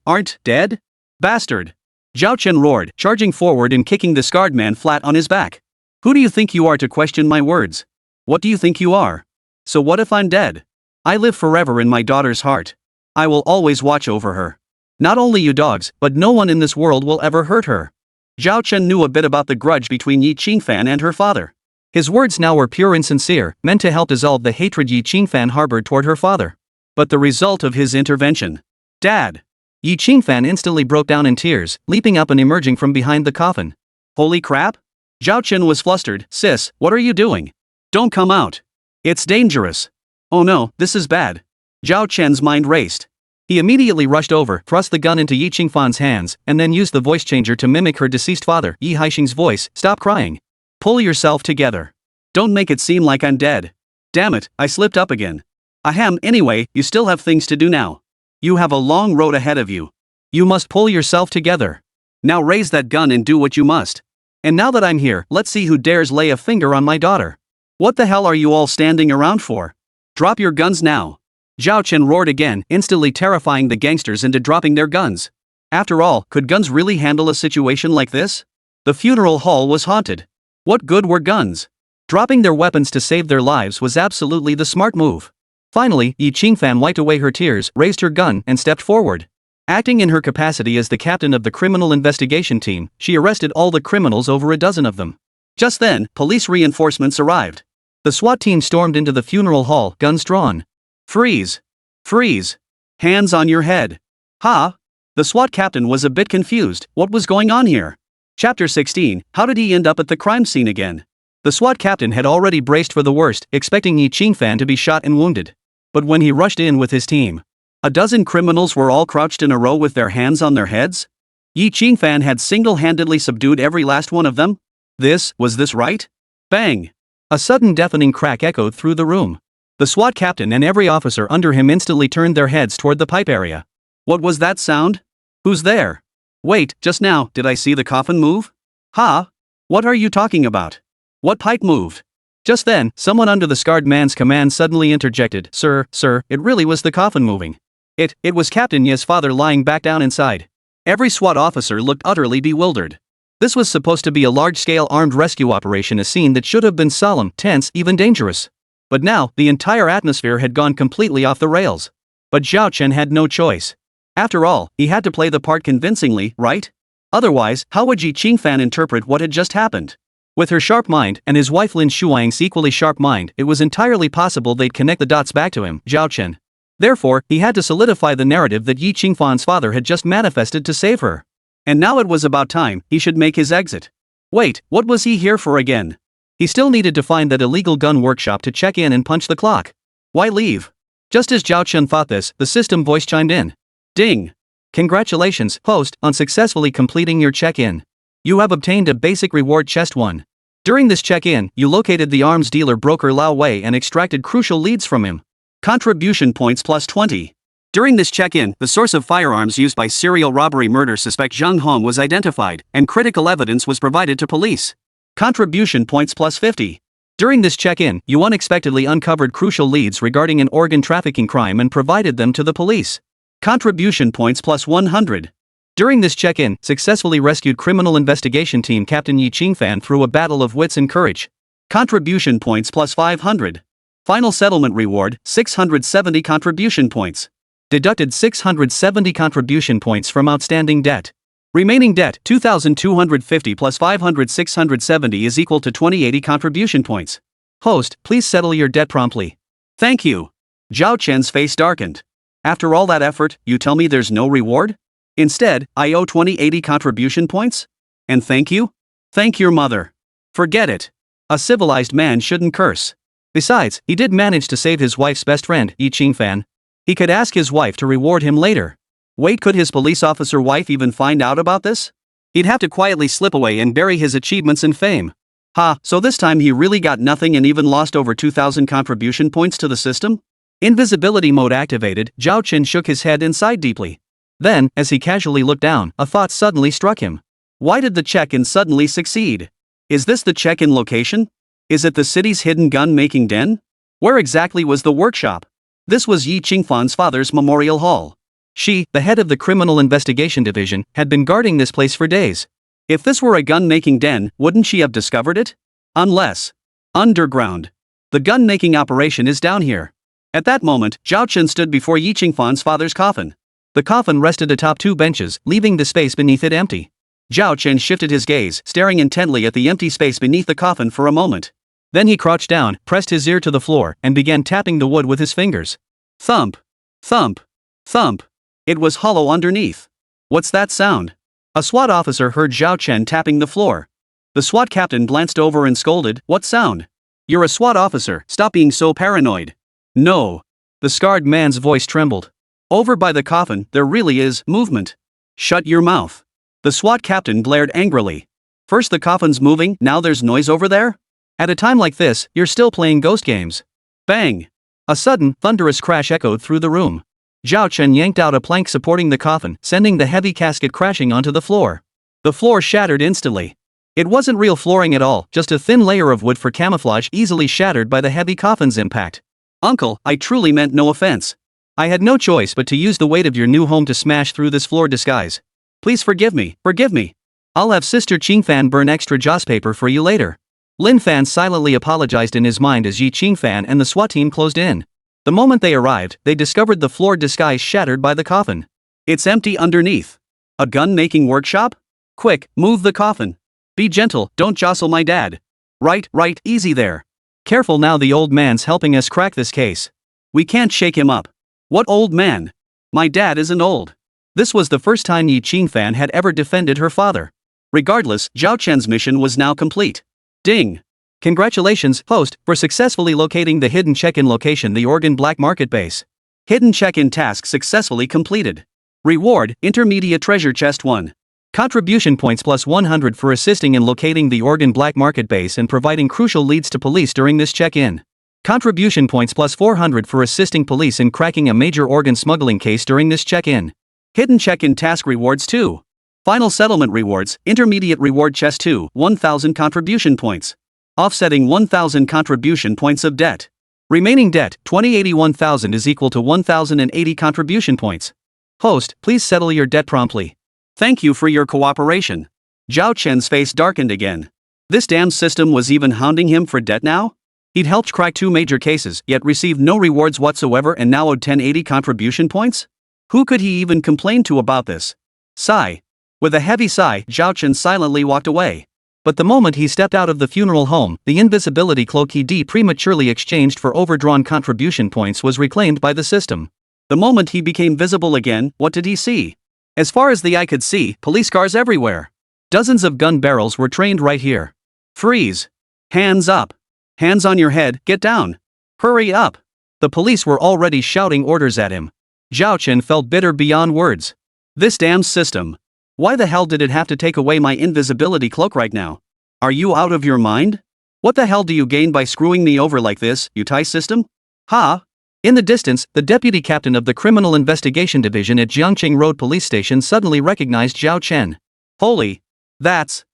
aren't dead? Bastard! Zhao Chen roared, charging forward and kicking the scarred man flat on his back. Who do you think you are to question my words? What do you think you are? So what if I'm dead? I live forever in my daughter's heart. I will always watch over her. Not only you dogs, but no one in this world will ever hurt her. Zhao Chen knew a bit about the grudge between Yi Qingfan and her father. His words now were pure and sincere, meant to help dissolve the hatred Yi Qingfan harbored toward her father. But the result of his intervention. Dad! Yi Qingfan instantly broke down in tears, leaping up and emerging from behind the coffin. Holy crap? Zhao Chen was flustered. Sis, what are you doing? Don't come out. It's dangerous. Oh no, this is bad. Zhao Chen's mind raced. He immediately rushed over, thrust the gun into Yi Qingfan's hands, and then used the voice changer to mimic her deceased father, Yi Haishing's voice. Stop crying. Pull yourself together. Don't make it seem like I'm dead. Damn it, I slipped up again. Ahem, anyway, you still have things to do now. You have a long road ahead of you. You must pull yourself together. Now raise that gun and do what you must. And now that I'm here, let's see who dares lay a finger on my daughter. What the hell are you all standing around for? Drop your guns now. Zhao Chen roared again, instantly terrifying the gangsters into dropping their guns. After all, could guns really handle a situation like this? The funeral hall was haunted. What good were guns? Dropping their weapons to save their lives was absolutely the smart move. Finally, Yi Qingfan wiped away her tears, raised her gun, and stepped forward. Acting in her capacity as the captain of the criminal investigation team, she arrested all the criminals, over a dozen of them. Just then, police reinforcements arrived. The SWAT team stormed into the funeral hall, guns drawn. Freeze! Freeze! Hands on your head! Ha! The SWAT captain was a bit confused. What was going on here? Chapter 16, how did he end up at the crime scene again? The SWAT captain had already braced for the worst, expecting Yi Qingfan to be shot and wounded. But when he rushed in with his team, a dozen criminals were all crouched in a row with their hands on their heads? Yi Qingfan had single-handedly subdued every last one of them? Was this right? Bang! A sudden deafening crack echoed through the room. The SWAT captain and every officer under him instantly turned their heads toward the pipe area. What was that sound? Who's there? Wait, just now, did I see the coffin move? Ha? What are you talking about? What pipe moved? Just then, someone under the scarred man's command suddenly interjected, Sir, it really was the coffin moving. It was Captain Ye's father lying back down inside. Every SWAT officer looked utterly bewildered. This was supposed to be a large-scale armed rescue operation, a scene that should have been solemn, tense, even dangerous. But now, the entire atmosphere had gone completely off the rails. But Zhao Chen had no choice. After all, he had to play the part convincingly, right? Otherwise, how would Yi Qingfan interpret what had just happened? With her sharp mind, and his wife Lin Shuang's equally sharp mind, it was entirely possible they'd connect the dots back to him, Zhao Chen. Therefore, he had to solidify the narrative that Yi Qingfan's father had just manifested to save her. And now it was about time he should make his exit. Wait, what was he here for again? He still needed to find that illegal gun workshop to check in and punch the clock. Why leave? Just as Zhao Chen thought this, the system voice chimed in. Ding! Congratulations, host, on successfully completing your check-in. You have obtained a basic reward chest 1. During this check-in, you located the arms dealer broker Lao Wei and extracted crucial leads from him. Contribution points plus 20. During this check-in, the source of firearms used by serial robbery murder suspect Zhang Hong was identified, and critical evidence was provided to police. Contribution points plus 50. During this check-in, you unexpectedly uncovered crucial leads regarding an organ trafficking crime and provided them to the police. Contribution points plus 100. During this check-in, successfully rescued criminal investigation team Captain Yi Qingfan through a battle of wits and courage. Contribution points plus 500. Final settlement reward, 670 contribution points. Deducted 670 contribution points from outstanding debt. Remaining debt, 2,250 plus 500 670 is equal to 2080 contribution points. Host, please settle your debt promptly. Thank you. Zhao Chen's face darkened. After all that effort, you tell me there's no reward? Instead, I owe 2080 contribution points? And thank you? Thank your mother. Forget it. A civilized man shouldn't curse. Besides, he did manage to save his wife's best friend, Yi Qingfan. He could ask his wife to reward him later. Wait, could his police officer wife even find out about this? He'd have to quietly slip away and bury his achievements and fame. Ha, so this time he really got nothing and even lost over 2,000 contribution points to the system? Invisibility mode activated, Zhao Chen shook his head and sighed deeply. Then, as he casually looked down, a thought suddenly struck him. Why did the check-in suddenly succeed? Is this the check-in location? Is it the city's hidden gun-making den? Where exactly was the workshop? This was Yi Qingfan's father's memorial hall. She, the head of the Criminal Investigation Division, had been guarding this place for days. If this were a gun-making den, wouldn't she have discovered it? Unless... Underground. The gun-making operation is down here. At that moment, Zhao Chen stood before Yi Qingfan's father's coffin. The coffin rested atop 2 benches, leaving the space beneath it empty. Zhao Chen shifted his gaze, staring intently at the empty space beneath the coffin for a moment. Then he crouched down, pressed his ear to the floor, and began tapping the wood with his fingers. Thump. Thump. Thump. It was hollow underneath. What's that sound? A SWAT officer heard Zhao Chen tapping the floor. The SWAT captain glanced over and scolded, "What sound? You're a SWAT officer, stop being so paranoid." No. The scarred man's voice trembled. Over by the coffin, there really is movement. Shut your mouth. The SWAT captain glared angrily. First the coffin's moving, now there's noise over there? At a time like this, you're still playing ghost games. Bang! A sudden, thunderous crash echoed through the room. Zhao Chen yanked out a plank supporting the coffin, sending the heavy casket crashing onto the floor. The floor shattered instantly. It wasn't real flooring at all, just a thin layer of wood for camouflage easily shattered by the heavy coffin's impact. Uncle, I truly meant no offense. I had no choice but to use the weight of your new home to smash through this floor disguise. Please forgive me, forgive me. I'll have Sister Qingfan burn extra joss paper for you later. Lin Fan silently apologized in his mind as Yi Qingfan and the SWAT team closed in. The moment they arrived, they discovered the floor disguise shattered by the coffin. It's empty underneath. A gun-making workshop? Quick, move the coffin. Be gentle, don't jostle my dad. Right, easy there. Careful now, the old man's helping us crack this case. We can't shake him up. What old man? My dad isn't old. This was the first time Yi Qingfan had ever defended her father. Regardless, Zhao Chen's mission was now complete. Ding! Congratulations, host, for successfully locating the hidden check-in location, the Organ Black Market Base. Hidden check-in task successfully completed. Reward, Intermediate Treasure Chest 1. Contribution points plus 100 for assisting in locating the Organ Black Market Base and providing crucial leads to police during this check-in. Contribution points plus 400 for assisting police in cracking a major organ smuggling case during this check-in. Hidden check-in task rewards 2. Final settlement rewards, intermediate reward chest 2, 1000 contribution points. Offsetting 1000 contribution points of debt. Remaining debt, 2081,000 is equal to 1080 contribution points. Host, please settle your debt promptly. Thank you for your cooperation. Zhao Chen's face darkened again. This damn system was even hounding him for debt now? He'd helped crack 2 major cases, yet received no rewards whatsoever and now owed 1080 contribution points? Who could he even complain to about this? Sigh. With a heavy sigh, Zhao Chen silently walked away. But the moment he stepped out of the funeral home, the invisibility cloak he'd prematurely exchanged for overdrawn contribution points was reclaimed by the system. The moment he became visible again, what did he see? As far as the eye could see, police cars everywhere. Dozens of gun barrels were trained right here. Freeze. Hands up. Hands on your head, get down. Hurry up. The police were already shouting orders at him. Zhao Chen felt bitter beyond words. This damn system. Why the hell did it have to take away my invisibility cloak right now? Are you out of your mind? What the hell do you gain by screwing me over like this, you TIE system? Ha! In the distance, the deputy captain of the Criminal Investigation Division at Jiangqing Road Police Station suddenly recognized Zhao Chen. Holy! That's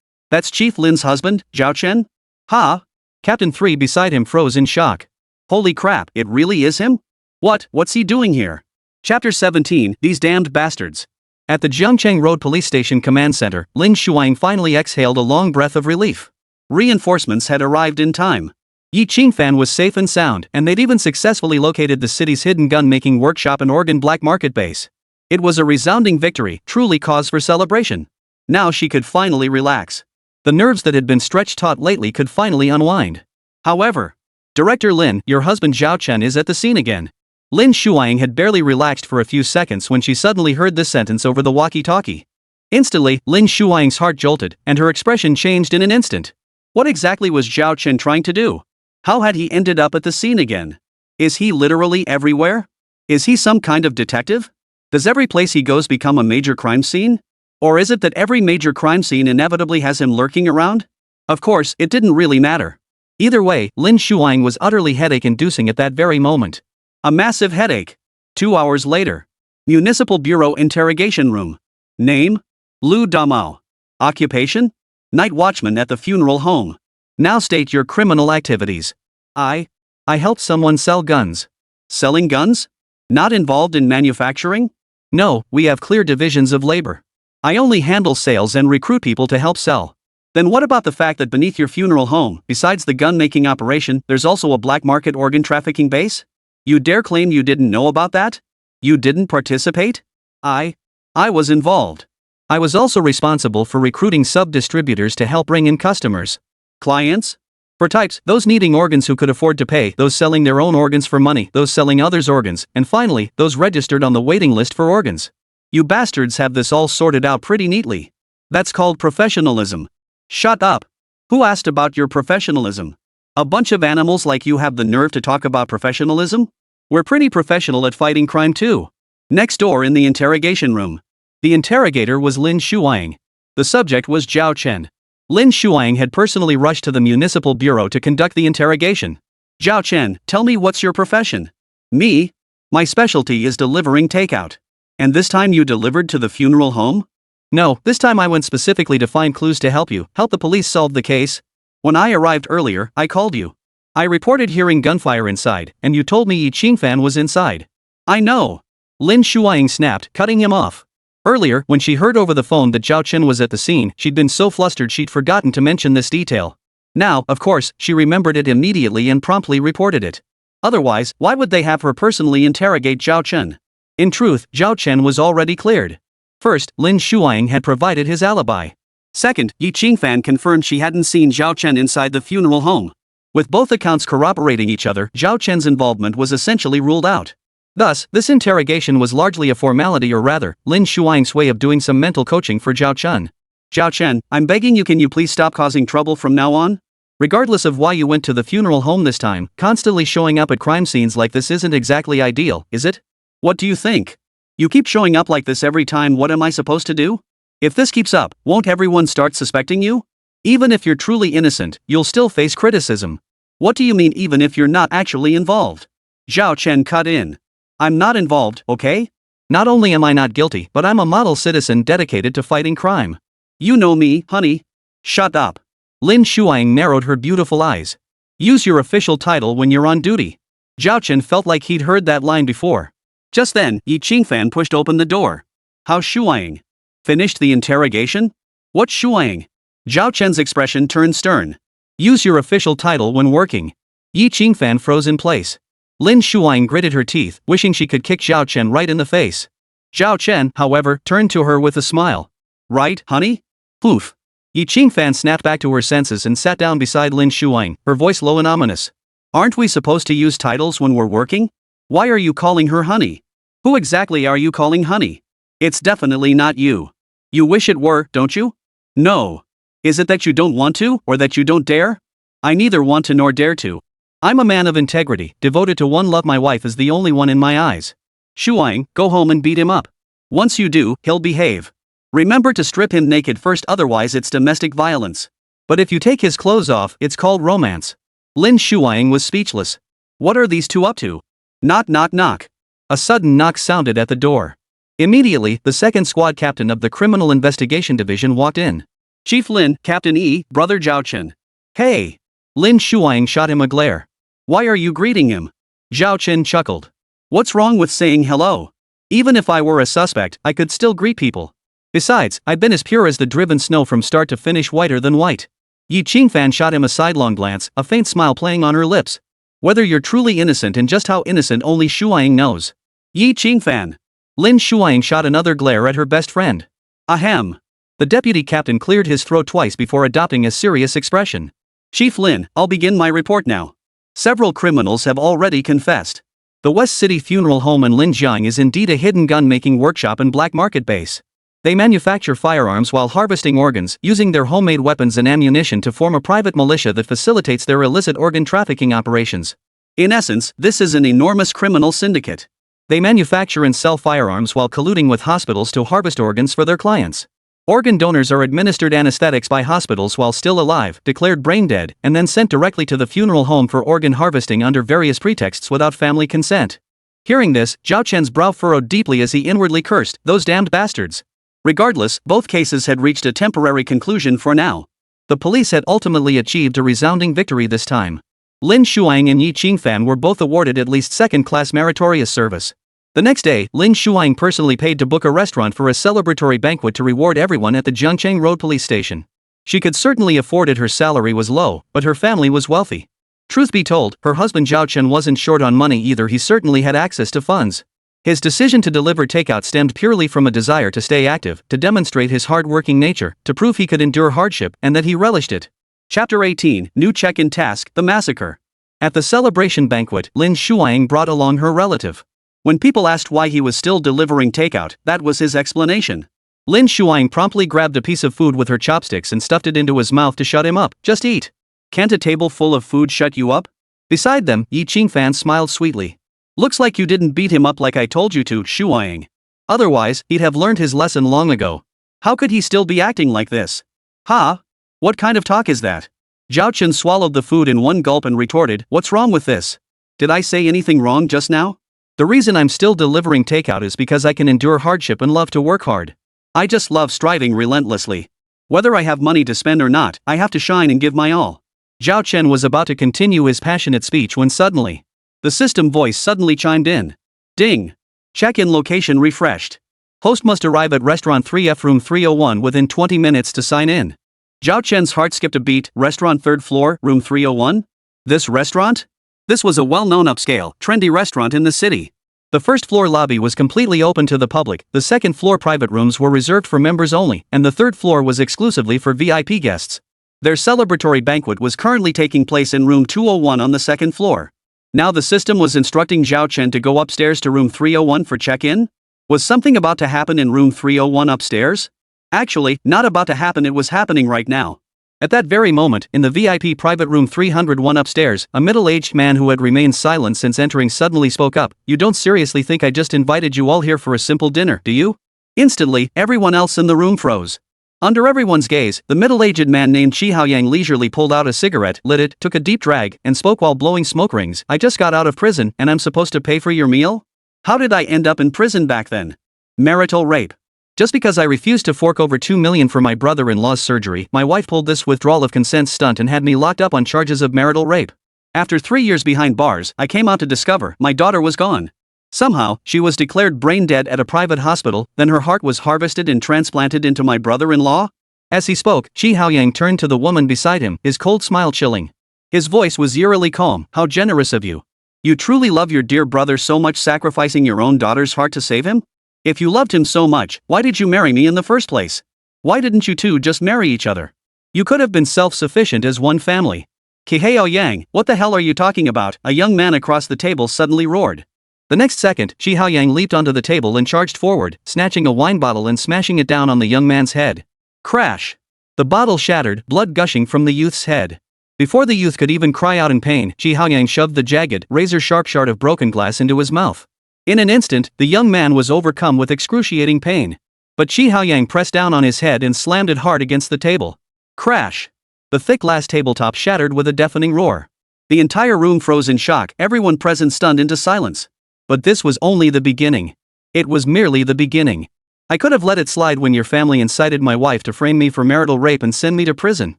Chief Lin's husband, Zhao Chen? Ha! Captain 3 beside him froze in shock. Holy crap, it really is him? What's he doing here? Chapter 17, These Damned Bastards. At the Jiangqing Road Police Station Command Center, Lin Shuang finally exhaled a long breath of relief. Reinforcements had arrived in time. Yi Qingfan was safe and sound, and they'd even successfully located the city's hidden gun-making workshop and organ black market base. It was a resounding victory, truly cause for celebration. Now she could finally relax. The nerves that had been stretched taut lately could finally unwind. However, Director Lin, your husband Zhao Chen is at the scene again. Lin Shuang had barely relaxed for a few seconds when she suddenly heard this sentence over the walkie-talkie. Instantly, Lin Shuang's heart jolted, and her expression changed in an instant. What exactly was Zhao Chen trying to do? How had he ended up at the scene again? Is he literally everywhere? Is he some kind of detective? Does every place he goes become a major crime scene? Or is it that every major crime scene inevitably has him lurking around? Of course, it didn't really matter. Either way, Lin Shuang was utterly headache-inducing at that very moment. A massive headache. 2 hours later. Municipal Bureau Interrogation Room. Name? Lu Damao. Occupation? Night watchman at the funeral home. Now state your criminal activities. I helped someone sell guns. Selling guns? Not involved in manufacturing? No, we have clear divisions of labor. I only handle sales and recruit people to help sell. Then what about the fact that beneath your funeral home, besides the gun-making operation, there's also a black market organ trafficking base? You dare claim you didn't know about that? You didn't participate? I was involved. I was also responsible for recruiting sub-distributors to help bring in customers. Clients? For types, those needing organs who could afford to pay, those selling their own organs for money, those selling others' organs, and finally, those registered on the waiting list for organs. You bastards have this all sorted out pretty neatly. That's called professionalism. Shut up. Who asked about your professionalism? A bunch of animals like you have the nerve to talk about professionalism? We're pretty professional at fighting crime too. Next door in the interrogation room. The interrogator was Lin Shuang. The subject was Zhao Chen. Lin Shuang had personally rushed to the municipal bureau to conduct the interrogation. Zhao Chen, tell me what's your profession? Me? My specialty is delivering takeout. And this time you delivered to the funeral home? No, this time I went specifically to find clues to help the police solve the case. When I arrived earlier, I called you. I reported hearing gunfire inside, and you told me Yi Qingfan was inside. I know. Lin Shuang snapped, cutting him off. Earlier, when she heard over the phone that Zhao Chen was at the scene, she'd been so flustered she'd forgotten to mention this detail. Now, of course, she remembered it immediately and promptly reported it. Otherwise, why would they have her personally interrogate Zhao Chen? In truth, Zhao Chen was already cleared. First, Lin Shuang had provided his alibi. Second, Yi Qingfan confirmed she hadn't seen Zhao Chen inside the funeral home. With both accounts corroborating each other, Zhao Chen's involvement was essentially ruled out. Thus, this interrogation was largely a formality, or rather, Lin Shuang's way of doing some mental coaching for Zhao Chen. Zhao Chen, I'm begging you, can you please stop causing trouble from now on? Regardless of why you went to the funeral home this time, constantly showing up at crime scenes like this isn't exactly ideal, is it? What do you think? You keep showing up like this every time, what am I supposed to do? If this keeps up, won't everyone start suspecting you? Even if you're truly innocent, you'll still face criticism. What do you mean even if you're not actually involved? Zhao Chen cut in. I'm not involved, okay? Not only am I not guilty, but I'm a model citizen dedicated to fighting crime. You know me, honey. Shut up. Lin Shuang narrowed her beautiful eyes. Use your official title when you're on duty. Zhao Chen felt like he'd heard that line before. Just then, Yi Qingfan pushed open the door. How's Shuang? Finished the interrogation? What's Shuang? Zhao Chen's expression turned stern. Use your official title when working. Yi Qingfan froze in place. Lin Shuang gritted her teeth, wishing she could kick Zhao Chen right in the face. Zhao Chen, however, turned to her with a smile. Right, honey? Poof. Yi Qingfan snapped back to her senses and sat down beside Lin Shuang, her voice low and ominous. Aren't we supposed to use titles when we're working? Why are you calling her honey? Who exactly are you calling honey? It's definitely not you. You wish it were, don't you? No. Is it that you don't want to, or that you don't dare? I neither want to nor dare to. I'm a man of integrity, devoted to one love. My wife is the only one in my eyes. Shuang, go home and beat him up. Once you do, he'll behave. Remember to strip him naked first, otherwise it's domestic violence. But if you take his clothes off, it's called romance. Lin Shuang was speechless. What are these two up to? Knock knock knock. A sudden knock sounded at the door. Immediately, the second squad captain of the Criminal Investigation Division walked in. Chief Lin, Captain E, Brother Zhao Chen. Hey! Lin Shuang shot him a glare. Why are you greeting him? Zhao Chen chuckled. What's wrong with saying hello? Even if I were a suspect, I could still greet people. Besides, I've been as pure as the driven snow from start to finish, whiter than white. Yi Qingfan shot him a sidelong glance, a faint smile playing on her lips. Whether you're truly innocent and just how innocent only Shuang knows. Yi Qingfan. Lin Shuang shot another glare at her best friend. Ahem. The deputy captain cleared his throat twice before adopting a serious expression. Chief Lin, I'll begin my report now. Several criminals have already confessed. The West City Funeral Home in Linjiang is indeed a hidden gun-making workshop and black market base. They manufacture firearms while harvesting organs, using their homemade weapons and ammunition to form a private militia that facilitates their illicit organ trafficking operations. In essence, this is an enormous criminal syndicate. They manufacture and sell firearms while colluding with hospitals to harvest organs for their clients. Organ donors are administered anesthetics by hospitals while still alive, declared brain dead, and then sent directly to the funeral home for organ harvesting under various pretexts without family consent. Hearing this, Zhao Chen's brow furrowed deeply as he inwardly cursed, those damned bastards. Regardless, both cases had reached a temporary conclusion for now. The police had ultimately achieved a resounding victory this time. Lin Shuang and Yi Qingfan were both awarded at least second-class meritorious service. The next day, Lin Shuang personally paid to book a restaurant for a celebratory banquet to reward everyone at the Jiangcheng Road police station. She could certainly afford it. Her salary was low, but her family was wealthy. Truth be told, her husband Zhao Chen wasn't short on money either. He certainly had access to funds. His decision to deliver takeout stemmed purely from a desire to stay active, to demonstrate his hard-working nature, to prove he could endure hardship and that he relished it. Chapter 18, New Check-in Task, The Massacre. At the celebration banquet, Lin Shuang brought along her relative. When people asked why he was still delivering takeout, that was his explanation. Lin Shuang promptly grabbed a piece of food with her chopsticks and stuffed it into his mouth to shut him up. Just eat. Can't a table full of food shut you up? Beside them, Yi Qingfan smiled sweetly. Looks like you didn't beat him up like I told you to, Shuang. Otherwise, he'd have learned his lesson long ago. How could he still be acting like this? Huh? What kind of talk is that? Zhao Chen swallowed the food in one gulp and retorted, what's wrong with this? Did I say anything wrong just now? The reason I'm still delivering takeout is because I can endure hardship and love to work hard. I just love striving relentlessly. Whether I have money to spend or not, I have to shine and give my all. Zhao Chen was about to continue his passionate speech when suddenly, the system voice suddenly chimed in. Ding! Check-in location refreshed. Host must arrive at Restaurant 3F Room 301 within 20 minutes to sign in. Zhao Chen's heart skipped a beat. Restaurant 3rd floor, Room 301? This restaurant? This was a well-known upscale, trendy restaurant in the city. The first floor lobby was completely open to the public, the second floor private rooms were reserved for members only, and the third floor was exclusively for VIP guests. Their celebratory banquet was currently taking place in room 201 on the second floor. Now the system was instructing Zhao Chen to go upstairs to room 301 for check-in? Was something about to happen in room 301 upstairs? Actually, not about to happen, it was happening right now. At that very moment, in the VIP private room 301 upstairs, a middle-aged man who had remained silent since entering suddenly spoke up. You don't seriously think I just invited you all here for a simple dinner, do you? Instantly, everyone else in the room froze. Under everyone's gaze, the middle-aged man named Chi Haoyang leisurely pulled out a cigarette, lit it, took a deep drag, and spoke while blowing smoke rings. I just got out of prison, and I'm supposed to pay for your meal? How did I end up in prison back then? Marital rape. Just because I refused to fork over $2 million for my brother-in-law's surgery, my wife pulled this withdrawal of consent stunt and had me locked up on charges of marital rape. After 3 years behind bars, I came out to discover my daughter was gone. Somehow, she was declared brain dead at a private hospital, then her heart was harvested and transplanted into my brother-in-law? As he spoke, Shi Haoyang turned to the woman beside him, his cold smile chilling. His voice was eerily calm. How generous of you. You truly love your dear brother so much, sacrificing your own daughter's heart to save him? If you loved him so much, why did you marry me in the first place? Why didn't you two just marry each other? You could have been self-sufficient as one family. Ki Haoyang, what the hell are you talking about? A young man across the table suddenly roared. The next second, Shi Haoyang leaped onto the table and charged forward, snatching a wine bottle and smashing it down on the young man's head. Crash! The bottle shattered, blood gushing from the youth's head. Before the youth could even cry out in pain, Shi Haoyang shoved the jagged, razor-sharp shard of broken glass into his mouth. In an instant, the young man was overcome with excruciating pain. But Shi Haoyang pressed down on his head and slammed it hard against the table. Crash! The thick glass tabletop shattered with a deafening roar. The entire room froze in shock, everyone present stunned into silence. But this was only the beginning. It was merely the beginning. I could have let it slide when your family incited my wife to frame me for marital rape and send me to prison.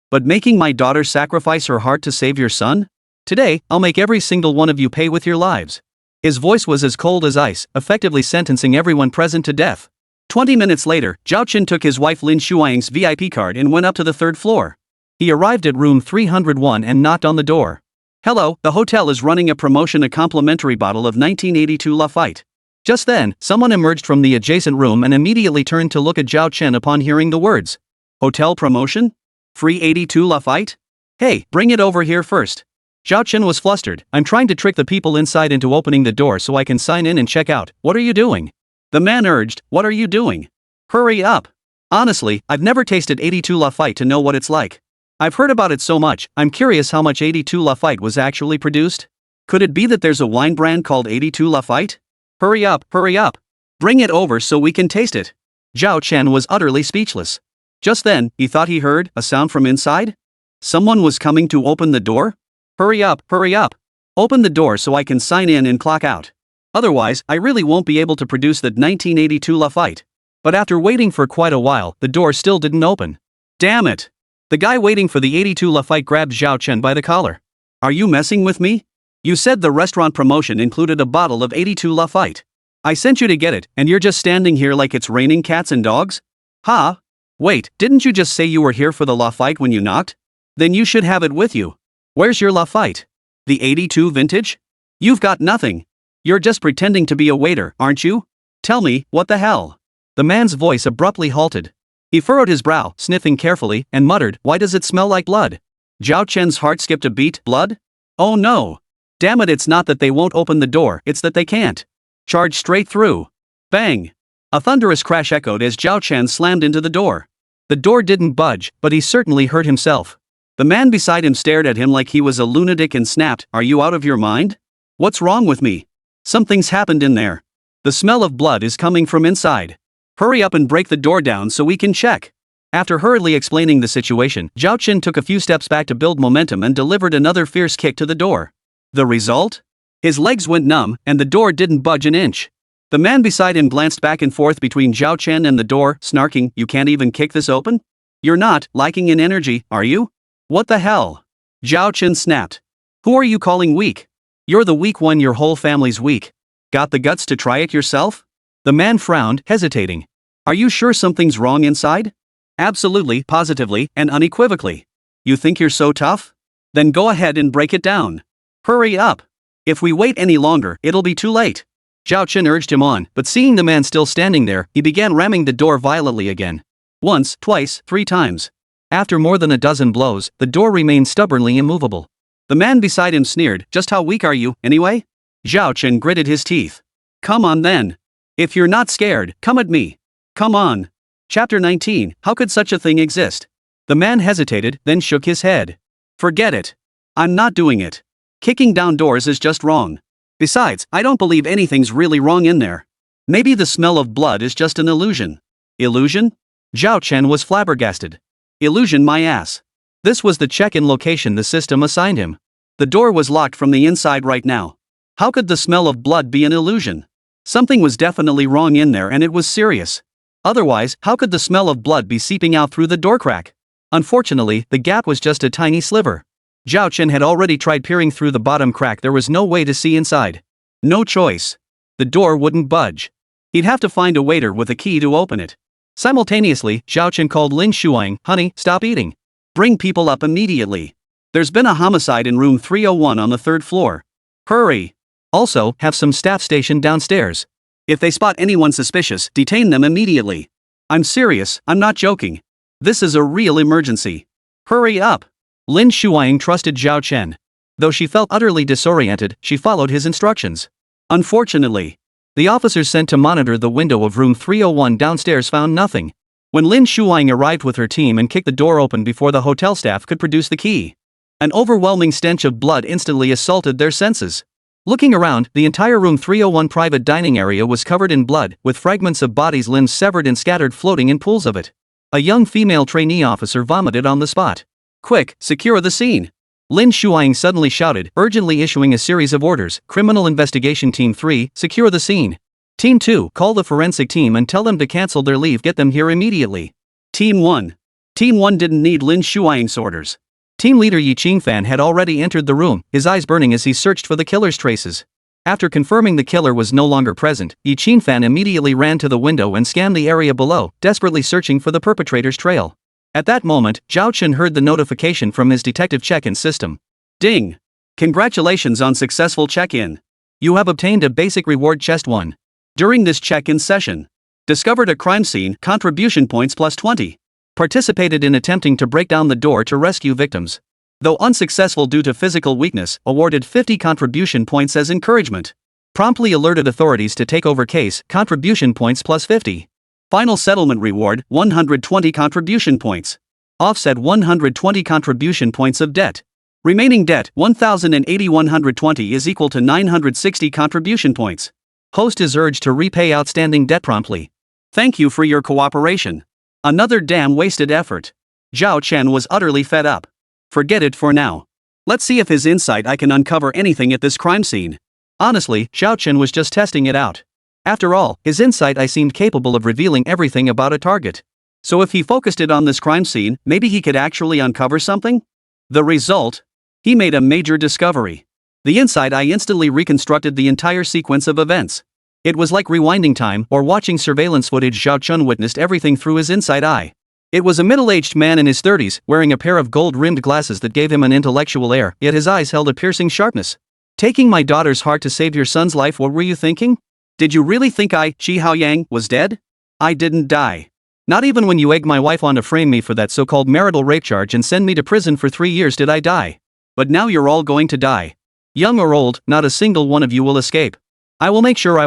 But making my daughter sacrifice her heart to save your son? Today, I'll make every single one of you pay with your lives. His voice was as cold as ice, effectively sentencing everyone present to death. 20 minutes later, Zhao Chen took his wife Lin Shuaing's VIP card and went up to the third floor. He arrived at room 301 and knocked on the door. Hello, the hotel is running a promotion, a complimentary bottle of 1982 Lafite. Just then, someone emerged from the adjacent room and immediately turned to look at Zhao Chen upon hearing the words. Hotel promotion? Free 82 Lafite? Hey, bring it over here first. Zhao Chen was flustered. I'm trying to trick the people inside into opening the door so I can sign in and check out. What are you doing? The man urged. What are you doing? Hurry up. Honestly, I've never tasted 82 Lafite to know what it's like. I've heard about it so much, I'm curious how much 82 Lafite was actually produced. Could it be that there's a wine brand called 82 Lafite? Hurry up, hurry up. Bring it over so we can taste it. Zhao Chen was utterly speechless. Just then, he thought he heard a sound from inside. Someone was coming to open the door? Hurry up, hurry up. Open the door so I can sign in and clock out. Otherwise, I really won't be able to produce that 1982 Lafite. But after waiting for quite a while, the door still didn't open. Damn it! The guy waiting for the 82 Lafite grabbed Zhao Chen by the collar. Are you messing with me? You said the restaurant promotion included a bottle of 82 Lafite. I sent you to get it, and you're just standing here like it's raining cats and dogs? Huh? Wait, didn't you just say you were here for the Lafite when you knocked? Then you should have it with you. Where's your Lafite? The 82 vintage? You've got nothing. You're just pretending to be a waiter, aren't you? Tell me, what the hell? The man's voice abruptly halted. He furrowed his brow, sniffing carefully, and muttered, Why does it smell like blood? Zhao Chen's heart skipped a beat. Blood? Oh no. Damn it, it's not that they won't open the door, it's that they can't. Charge straight through. Bang! A thunderous crash echoed as Zhao Chen slammed into the door. The door didn't budge, but he certainly hurt himself. The man beside him stared at him like he was a lunatic and snapped, Are you out of your mind? What's wrong with me? Something's happened in there. The smell of blood is coming from inside. Hurry up and break the door down so we can check. After hurriedly explaining the situation, Zhao Chen took a few steps back to build momentum and delivered another fierce kick to the door. The result? His legs went numb, and the door didn't budge an inch. The man beside him glanced back and forth between Zhao Chen and the door, snarking, You can't even kick this open? You're not lacking in energy, are you? What the hell? Zhao Chen snapped. Who are you calling weak? You're the weak one, your whole family's weak. Got the guts to try it yourself? The man frowned, hesitating. Are you sure something's wrong inside? Absolutely, positively, and unequivocally. You think you're so tough? Then go ahead and break it down. Hurry up. If we wait any longer, it'll be too late. Zhao Chen urged him on, but seeing the man still standing there, he began ramming the door violently again. Once, twice, 3 times. After more than a dozen blows, the door remained stubbornly immovable. The man beside him sneered, Just how weak are you, anyway? Zhao Chen gritted his teeth. Come on then. If you're not scared, come at me. Come on. Chapter 19, How could such a thing exist? The man hesitated, then shook his head. Forget it. I'm not doing it. Kicking down doors is just wrong. Besides, I don't believe anything's really wrong in there. Maybe the smell of blood is just an illusion. Illusion? Zhao Chen was flabbergasted. Illusion my ass. This was the check-in location the system assigned him. The door was locked from the inside right now. How could the smell of blood be an illusion? Something was definitely wrong in there and it was serious. Otherwise, how could the smell of blood be seeping out through the door crack? Unfortunately, the gap was just a tiny sliver. Zhao Chen had already tried peering through the bottom crack. There was no way to see inside. No choice. The door wouldn't budge. He'd have to find a waiter with a key to open it. Simultaneously, Zhao Chen called Lin Shuang, "Honey, stop eating. Bring people up immediately. There's been a homicide in room 301 on the 3rd floor. Hurry. Also, have some staff stationed downstairs. If they spot anyone suspicious, detain them immediately. I'm serious, I'm not joking. This is a real emergency. Hurry up." Lin Shuang trusted Zhao Chen. Though she felt utterly disoriented, she followed his instructions. Unfortunately, the officers sent to monitor the window of room 301 downstairs found nothing. When Lin Shuang arrived with her team and kicked the door open before the hotel staff could produce the key, an overwhelming stench of blood instantly assaulted their senses. Looking around, the entire room 301 private dining area was covered in blood, with fragments of bodies' limbs severed and scattered floating in pools of it. A young female trainee officer vomited on the spot. "Quick, secure the scene!" Lin Shuang suddenly shouted, urgently issuing a series of orders. "Criminal Investigation Team 3, secure the scene. Team 2, call the forensic team and tell them to cancel their leave. Get them here immediately." Team 1. Team 1 didn't need Lin Shuang's orders. Team leader Yi Qingfan had already entered the room, his eyes burning as he searched for the killer's traces. After confirming the killer was no longer present, Yi Qingfan immediately ran to the window and scanned the area below, desperately searching for the perpetrator's trail. At that moment, Zhao Chen heard the notification from his detective check-in system. "Ding! Congratulations on successful check-in. You have obtained a basic reward chest 1. During this check-in session, discovered a crime scene, contribution points plus 20. Participated in attempting to break down the door to rescue victims. Though unsuccessful due to physical weakness, awarded 50 contribution points as encouragement. Promptly alerted authorities to take over case, contribution points plus 50. Final settlement reward, 120 contribution points. Offset 120 contribution points of debt. Remaining debt, 1,080. 120 is equal to 960 contribution points. Host is urged to repay outstanding debt promptly. Thank you for your cooperation. Another damn wasted effort." Zhao Chen was utterly fed up. Forget it for now. Let's see if his insight I can uncover anything at this crime scene. Honestly, Zhao Chen was just testing it out. After all, his insight I seemed capable of revealing everything about a target. So if he focused it on this crime scene, maybe he could actually uncover something? The result? He made a major discovery. The insight I instantly reconstructed the entire sequence of events. It was like rewinding time or watching surveillance footage. Zhao Chen witnessed everything through his inside eye. It was a middle-aged man in his 30s, wearing a pair of gold-rimmed glasses that gave him an intellectual air, yet his eyes held a piercing sharpness. "Taking my daughter's heart to save your son's life, what were you thinking? Did you really think Shi Haoyang was dead? I didn't die. Not even when you egged my wife on to frame me for that so-called marital rape charge and send me to prison for 3 years did I die. But now you're all going to die. Young or old, not a single one of you will escape. I will make sure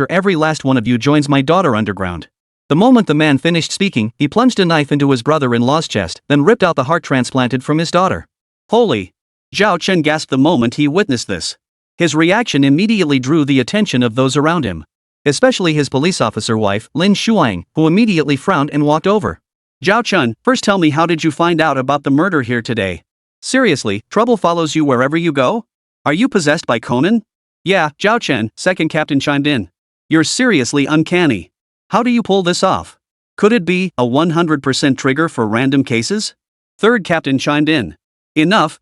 every last one of you joins my daughter underground." The moment the man finished speaking, he plunged a knife into his brother-in-law's chest, then ripped out the heart transplanted from his daughter. Holy! Zhao Chen gasped the moment he witnessed this. His reaction immediately drew the attention of those around him. Especially his police officer wife, Lin Shuang, who immediately frowned and walked over. "Zhao Chen, first tell me, how did you find out about the murder here today? Seriously, trouble follows you wherever you go? Are you possessed by Conan?" "Yeah, Zhao Chen," second captain chimed in. "You're seriously uncanny. How do you pull this off? Could it be a 100% trigger for random cases?" Third captain chimed in. Enough.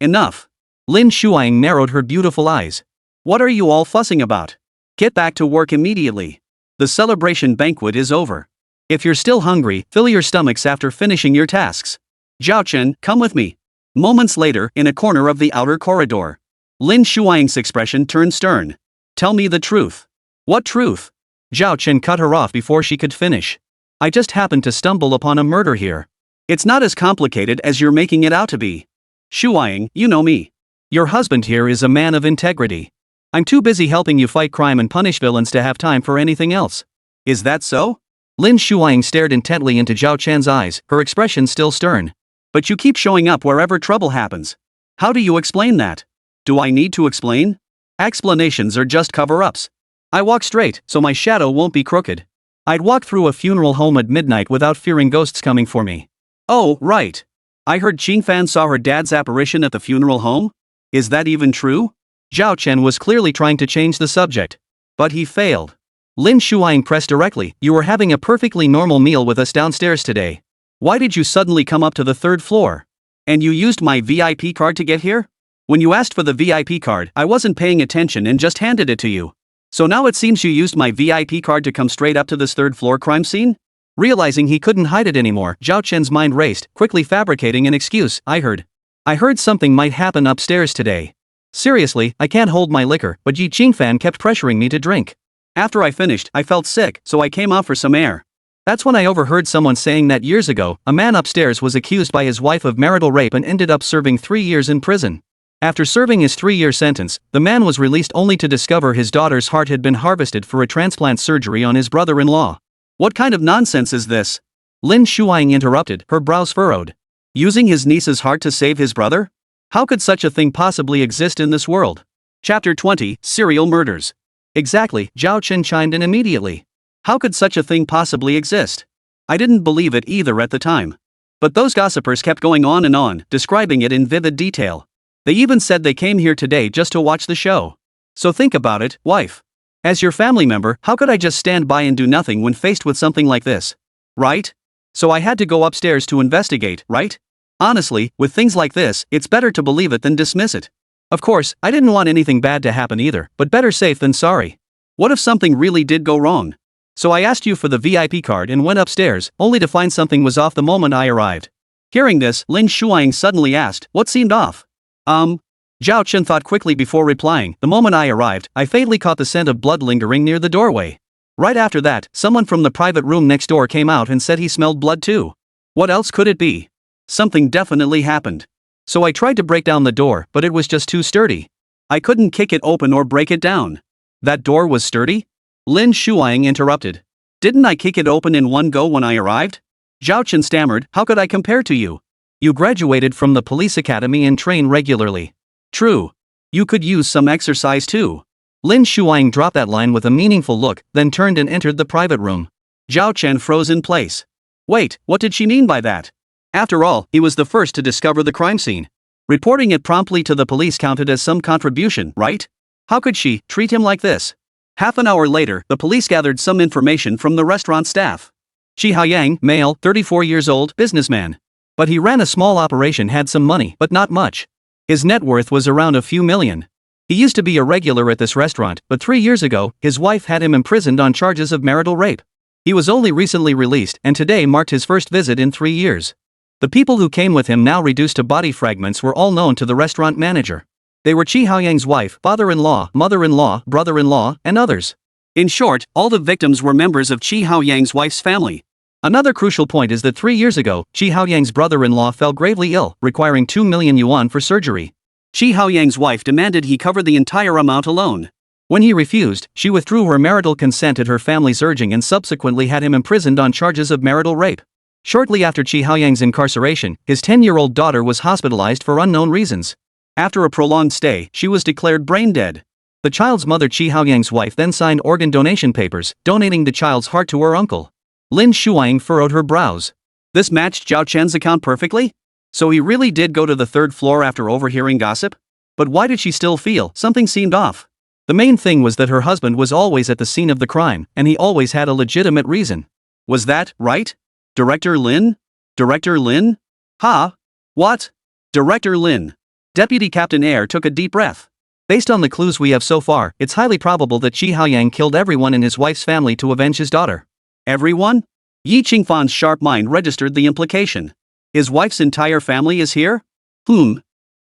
Lin Shuang narrowed her beautiful eyes. "What are you all fussing about? Get back to work immediately. The celebration banquet is over. If you're still hungry, fill your stomachs after finishing your tasks. Zhao Chen, come with me." Moments later, in a corner of the outer corridor, Lin Shuang's expression turned stern. "Tell me the truth." "What truth?" Zhao Chen cut her off before she could finish. "I just happened to stumble upon a murder here. It's not as complicated as you're making it out to be. Shuang, you know me. Your husband here is a man of integrity. I'm too busy helping you fight crime and punish villains to have time for anything else." "Is that so?" Lin Shuang stared intently into Zhao Chen's eyes, her expression still stern. "But you keep showing up wherever trouble happens. How do you explain that? Do I need to explain? Explanations are just cover-ups. I walk straight, so my shadow won't be crooked. I'd walk through a funeral home at midnight without fearing ghosts coming for me." "Oh, right. I heard Qingfan saw her dad's apparition at the funeral home? Is that even true?" Zhao Chen was clearly trying to change the subject. But he failed. Lin Shuang pressed directly, "You were having a perfectly normal meal with us downstairs today. Why did you suddenly come up to the third floor? And you used my VIP card to get here? When you asked for the VIP card, I wasn't paying attention and just handed it to you. So now it seems you used my VIP card to come straight up to this third floor crime scene?" Realizing he couldn't hide it anymore, Zhao Chen's mind raced, quickly fabricating an excuse. I heard something might happen upstairs today. Seriously, I can't hold my liquor, but Yi Qingfan kept pressuring me to drink. After I finished, I felt sick, so I came out for some air. That's when I overheard someone saying that years ago, a man upstairs was accused by his wife of marital rape and ended up serving 3 years in prison. After serving his 3-year sentence, the man was released only to discover his daughter's heart had been harvested for a transplant surgery on his brother-in-law. What kind of nonsense is this? Lin Shuang interrupted, her brows furrowed. Using his niece's heart to save his brother? How could such a thing possibly exist in this world? Chapter 20, Serial Murders. Exactly, Zhao Chen chimed in immediately. How could such a thing possibly exist? I didn't believe it either at the time. But those gossipers kept going on, describing it in vivid detail. They even said they came here today just to watch the show. So think about it, wife. As your family member, how could I just stand by and do nothing when faced with something like this? Right? So I had to go upstairs to investigate, right? Honestly, with things like this, it's better to believe it than dismiss it. Of course, I didn't want anything bad to happen either, but better safe than sorry. What if something really did go wrong? So I asked you for the VIP card and went upstairs, only to find something was off the moment I arrived. Hearing this, Lin Shuang suddenly asked, "What seemed off?" Zhao Chen thought quickly before replying. "The moment I arrived, I fatally caught the scent of blood lingering near the doorway. Right after that, someone from the private room next door came out and said he smelled blood too. What else could it be? Something definitely happened. So I tried to break down the door, but it was just too sturdy. I couldn't kick it open or break it down." "That door was sturdy?" Lin Shuang interrupted. "Didn't I kick it open in one go when I arrived?" Zhao Chen stammered, "How could I compare to you? You graduated from the police academy and train regularly." "True. You could use some exercise too." Lin Shuang dropped that line with a meaningful look, then turned and entered the private room. Zhao Chen froze in place. Wait, what did she mean by that? After all, he was the first to discover the crime scene. Reporting it promptly to the police counted as some contribution, right? How could she treat him like this? Half an hour later, the police gathered some information from the restaurant staff. Qi Haoyang, male, 34 years old, businessman. But he ran a small operation, had some money, but not much. His net worth was around a few million. He used to be a regular at this restaurant, but 3 years ago, his wife had him imprisoned on charges of marital rape. He was only recently released, and today marked his first visit in 3 years. The people who came with him, now reduced to body fragments, were all known to the restaurant manager. They were Qi Haoyang's wife, father-in-law, mother-in-law, brother-in-law, and others. In short, all the victims were members of Qi Haoyang's wife's family. Another crucial point is that 3 years ago, Qi Haoyang's brother-in-law fell gravely ill, requiring 2 million yuan for surgery. Qi Haoyang's wife demanded he cover the entire amount alone. When he refused, she withdrew her marital consent at her family's urging and subsequently had him imprisoned on charges of marital rape. Shortly after Qi Haoyang's incarceration, his 10-year-old daughter was hospitalized for unknown reasons. After a prolonged stay, she was declared brain dead. The child's mother, Qi Haoyang's wife, then signed organ donation papers, donating the child's heart to her uncle. Lin Shuang furrowed her brows. This matched Zhao Chen's account perfectly? So he really did go to the third floor after overhearing gossip? But why did she still feel something seemed off? The main thing was that her husband was always at the scene of the crime, and he always had a legitimate reason. Was that right? Director Lin? Director Lin? Ha? What? Director Lin. Deputy Captain Air took a deep breath. Based on the clues we have so far, it's highly probable that Qi Haoyang killed everyone in his wife's family to avenge his daughter. Everyone? Yi Qingfan's sharp mind registered the implication. His wife's entire family is here?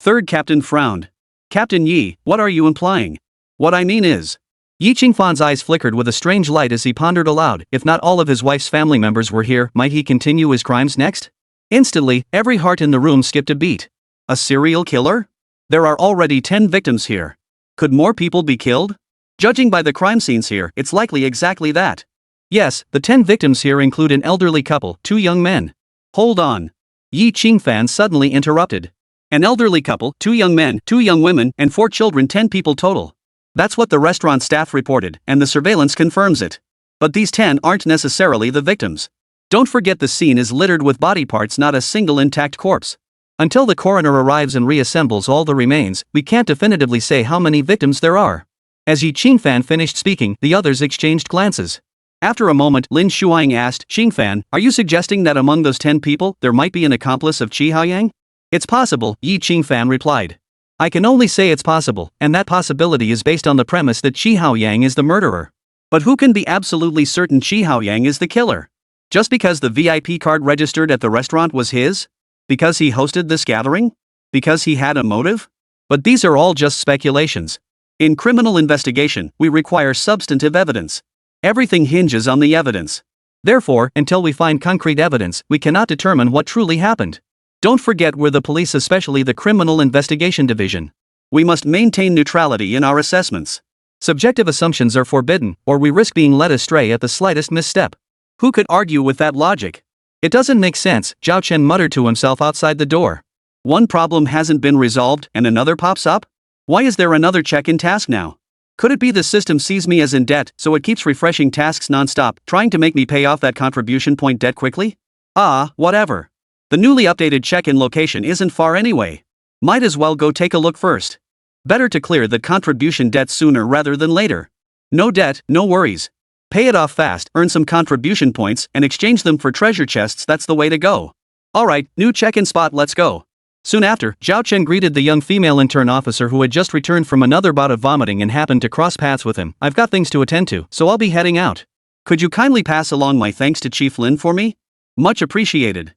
Third captain frowned. Captain Yi, what are you implying? What I mean is... Yi Qingfan's eyes flickered with a strange light as he pondered aloud. If not all of his wife's family members were here, might he continue his crimes next? Instantly, every heart in the room skipped a beat. A serial killer? There are already 10 victims here. Could more people be killed? Judging by the crime scenes here, it's likely exactly that. Yes, the 10 victims here include an elderly couple, 2 young men. Hold on. Yi Qingfan suddenly interrupted. An elderly couple, 2 young men, 2 young women, and 4 children, 10 people total. That's what the restaurant staff reported, and the surveillance confirms it. But these 10 aren't necessarily the victims. Don't forget the scene is littered with body parts, not a single intact corpse. Until the coroner arrives and reassembles all the remains, we can't definitively say how many victims there are. As Yi Qingfan finished speaking, the others exchanged glances. After a moment, Lin Shuang asked, Qingfan, are you suggesting that among those 10 people, there might be an accomplice of Qi Haoyang? It's possible, Yi Qingfan replied. I can only say it's possible, and that possibility is based on the premise that Qi Haoyang is the murderer. But who can be absolutely certain Qi Haoyang is the killer? Just because the VIP card registered at the restaurant was his? Because he hosted this gathering? Because he had a motive? But these are all just speculations. In criminal investigation, we require substantive evidence. Everything hinges on the evidence. Therefore, until we find concrete evidence, we cannot determine what truly happened. Don't forget we're the police, especially the Criminal Investigation Division. We must maintain neutrality in our assessments. Subjective assumptions are forbidden, or we risk being led astray at the slightest misstep. Who could argue with that logic? It doesn't make sense, Zhao Chen muttered to himself outside the door. One problem hasn't been resolved and another pops up? Why is there another check-in task now? Could it be the system sees me as in debt, so it keeps refreshing tasks non-stop, trying to make me pay off that contribution point debt quickly? Whatever. The newly updated check-in location isn't far anyway. Might as well go take a look first. Better to clear the contribution debt sooner rather than later. No debt, no worries. Pay it off fast, earn some contribution points, and exchange them for treasure chests. That's the way to go. Alright, new check-in spot, let's go. Soon after, Zhao Chen greeted the young female intern officer who had just returned from another bout of vomiting and happened to cross paths with him. I've got things to attend to, so I'll be heading out. Could you kindly pass along my thanks to Chief Lin for me? Much appreciated.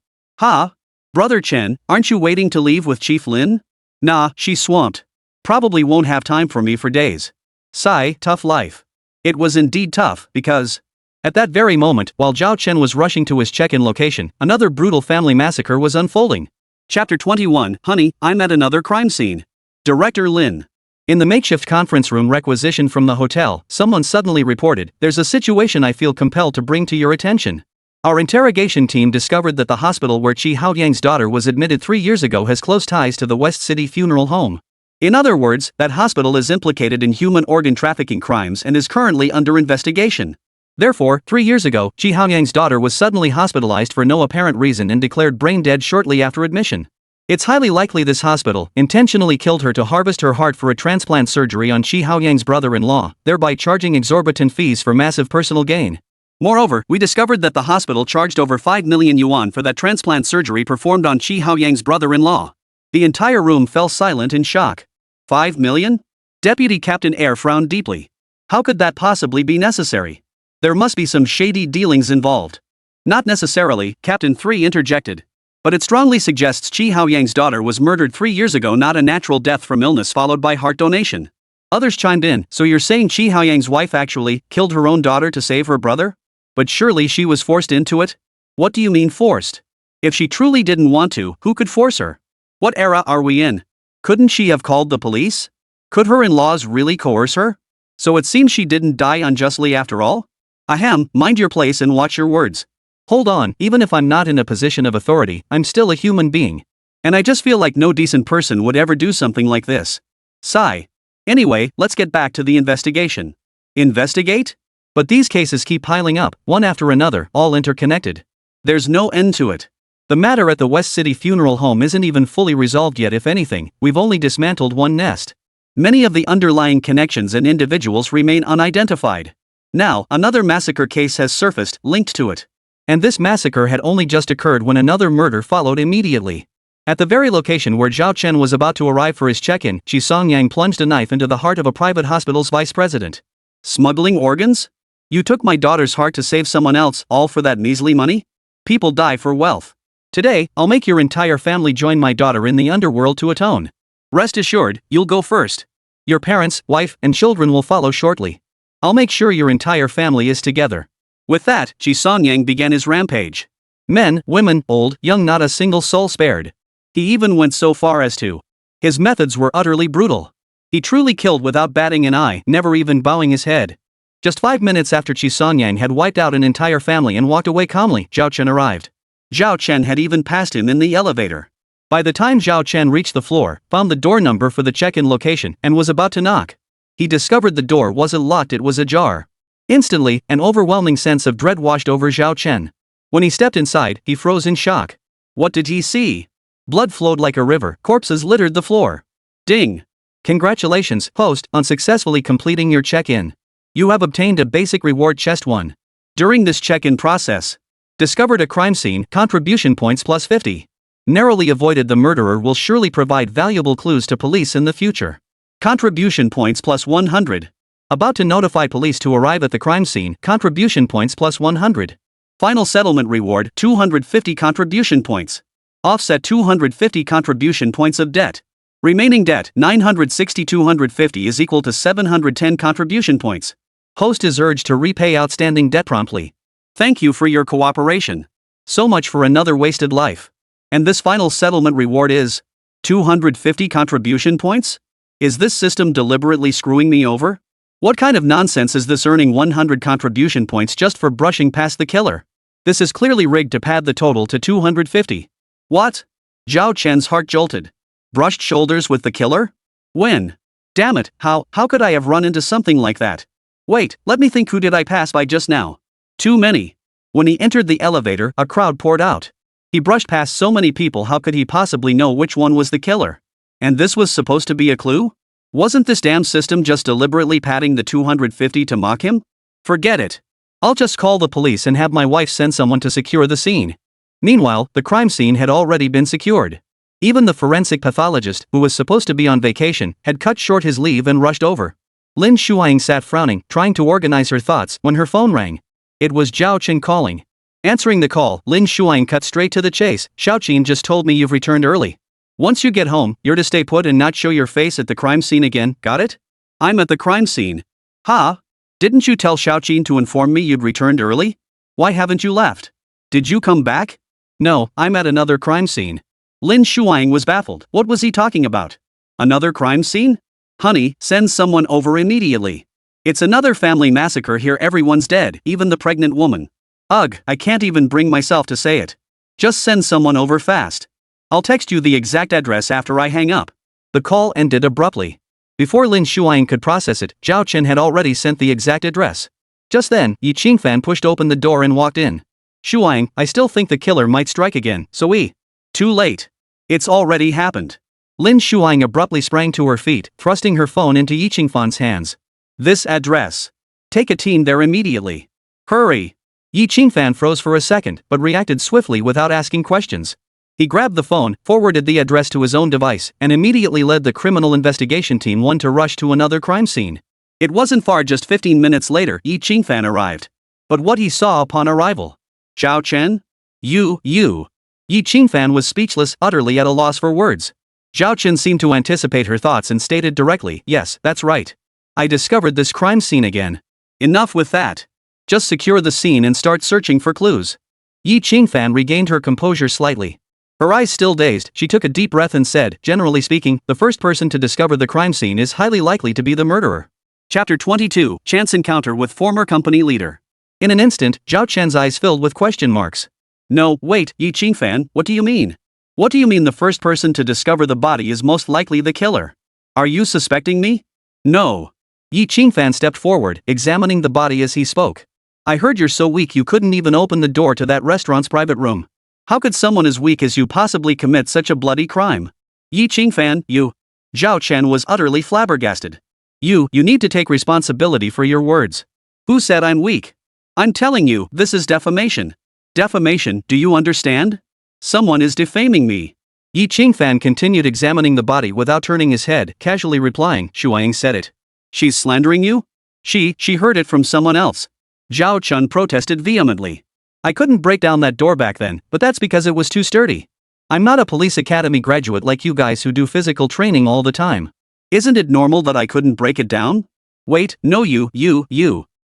Brother Chen, aren't you waiting to leave with Chief Lin? Nah, she's swamped. Probably won't have time for me for days. Sigh, tough life. It was indeed tough, because at that very moment, while Zhao Chen was rushing to his check-in location, another brutal family massacre was unfolding. Chapter 21, Honey, I'm at another crime scene. Director Lin. In the makeshift conference room requisitioned from the hotel, someone suddenly reported, there's a situation I feel compelled to bring to your attention. Our interrogation team discovered that the hospital where Qi Haoyang's daughter was admitted 3 years ago has close ties to the West City Funeral Home. In other words, that hospital is implicated in human organ trafficking crimes and is currently under investigation. Therefore, 3 years ago, Qi Haoyang's daughter was suddenly hospitalized for no apparent reason and declared brain dead shortly after admission. It's highly likely this hospital intentionally killed her to harvest her heart for a transplant surgery on Qi Haoyang's brother-in-law, thereby charging exorbitant fees for massive personal gain. Moreover, we discovered that the hospital charged over 5 million yuan for that transplant surgery performed on Qi Haoyang's brother-in-law. The entire room fell silent in shock. 5 million? Deputy Captain Air frowned deeply. How could that possibly be necessary? There must be some shady dealings involved. Not necessarily, Captain 3 interjected. But it strongly suggests Qi Haoyang's daughter was murdered 3 years ago, not a natural death from illness followed by heart donation. Others chimed in, so you're saying Qi Haoyang's wife actually killed her own daughter to save her brother? But surely she was forced into it? What do you mean forced? If she truly didn't want to, who could force her? What era are we in? Couldn't she have called the police? Could her in-laws really coerce her? So it seems she didn't die unjustly after all? Ahem, mind your place and watch your words. Hold on, even if I'm not in a position of authority, I'm still a human being. And I just feel like no decent person would ever do something like this. Sigh. Anyway, let's get back to the investigation. Investigate? But these cases keep piling up, one after another, all interconnected. There's no end to it. The matter at the West City Funeral Home isn't even fully resolved yet. If anything, we've only dismantled one nest. Many of the underlying connections and individuals remain unidentified. Now, another massacre case has surfaced, linked to it. And this massacre had only just occurred when another murder followed immediately. At the very location where Zhao Chen was about to arrive for his check-in, Qi Songyang plunged a knife into the heart of a private hospital's vice president. Smuggling organs? You took my daughter's heart to save someone else, all for that measly money? People die for wealth. Today, I'll make your entire family join my daughter in the underworld to atone. Rest assured, you'll go first. Your parents, wife, and children will follow shortly. I'll make sure your entire family is together. With that, Qi Songyang began his rampage. Men, women, old, young, not a single soul spared. He even went so far as to. His methods were utterly brutal. He truly killed without batting an eye, never even bowing his head. Just 5 minutes after Qi Songyang had wiped out an entire family and walked away calmly, Zhao Chen arrived. Zhao Chen had even passed him in the elevator. By the time Zhao Chen reached the floor, found the door number for the check-in location, and was about to knock, he discovered the door wasn't locked, it was ajar. Instantly, an overwhelming sense of dread washed over Zhao Chen. When he stepped inside, he froze in shock. What did he see? Blood flowed like a river, corpses littered the floor. Ding! Congratulations, host, on successfully completing your check-in. You have obtained a basic reward chest 1. During this check-in process, discovered a crime scene, contribution points plus 50. Narrowly avoided the murderer will surely provide valuable clues to police in the future. Contribution points plus 100. About to notify police to arrive at the crime scene, contribution points plus 100. Final settlement reward, 250 contribution points. Offset 250 contribution points of debt. Remaining debt, 960 250 is equal to 710 contribution points. Host is urged to repay outstanding debt promptly. Thank you for your cooperation. So much for another wasted life. And this final settlement reward is 250 contribution points? Is this system deliberately screwing me over? What kind of nonsense is this, earning 100 contribution points just for brushing past the killer? This is clearly rigged to pad the total to 250. What? Zhao Chen's heart jolted. Brushed shoulders with the killer? When? Damn it, how could I have run into something like that? Wait, let me think, who did I pass by just now? Too many. When he entered the elevator, a crowd poured out. He brushed past so many people, how could he possibly know which one was the killer? And this was supposed to be a clue? Wasn't this damn system just deliberately padding the 250 to mock him? Forget it. I'll just call the police and have my wife send someone to secure the scene. Meanwhile, the crime scene had already been secured. Even the forensic pathologist, who was supposed to be on vacation, had cut short his leave and rushed over. Lin Shuang sat frowning, trying to organize her thoughts, when her phone rang. It was Zhao Chen calling. Answering the call, Lin Shuang cut straight to the chase. Zhao Chen just told me you've returned early. Once you get home, you're to stay put and not show your face at the crime scene again, got it? I'm at the crime scene. Huh? Didn't you tell Zhao Chen to inform me you'd returned early? Why haven't you left? Did you come back? No, I'm at another crime scene. Lin Shuang was baffled. What was he talking about? Another crime scene? Honey, send someone over immediately. It's another family massacre here, everyone's dead, even the pregnant woman. Ugh, I can't even bring myself to say it. Just send someone over fast. I'll text you the exact address after I hang up. The call ended abruptly. Before Lin Shuang could process it, Zhao Chen had already sent the exact address. Just then, Yi Qingfan pushed open the door and walked in. Shuang, I still think the killer might strike again, so Too late. It's already happened. Lin Shuang abruptly sprang to her feet, thrusting her phone into Yi Qingfan's hands. This address. Take a team there immediately. Hurry. Yi Qingfan froze for a second, but reacted swiftly without asking questions. He grabbed the phone, forwarded the address to his own device, and immediately led the criminal investigation team one to rush to another crime scene. It wasn't far. Just 15 minutes later, Yi Qingfan arrived. But what he saw upon arrival. Zhao Chen? You. Yi Qingfan was speechless, utterly at a loss for words. Zhao Chen seemed to anticipate her thoughts and stated directly, yes, that's right. I discovered this crime scene again. Enough with that. Just secure the scene and start searching for clues. Yi Qingfan regained her composure slightly. Her eyes still dazed, she took a deep breath and said, generally speaking, the first person to discover the crime scene is highly likely to be the murderer. Chapter 22, Chance Encounter with Former Company Leader. In an instant, Zhao Chen's eyes filled with question marks. No, wait, Yi Qingfan, what do you mean? What do you mean the first person to discover the body is most likely the killer? Are you suspecting me? No. Yi Qingfan stepped forward, examining the body as he spoke. I heard you're so weak you couldn't even open the door to that restaurant's private room. How could someone as weak as you possibly commit such a bloody crime? Yi Qingfan, you. Zhao Chen was utterly flabbergasted. You need to take responsibility for your words. Who said I'm weak? I'm telling you, this is defamation. Defamation, do you understand? Someone is defaming me. Yi Qingfan continued examining the body without turning his head, casually replying, Shuang said it. She's slandering you? She heard it from someone else. Zhao Chen protested vehemently. I couldn't break down that door back then, but that's because it was too sturdy. I'm not a police academy graduate like you guys who do physical training all the time. Isn't it normal that I couldn't break it down? Wait, no you.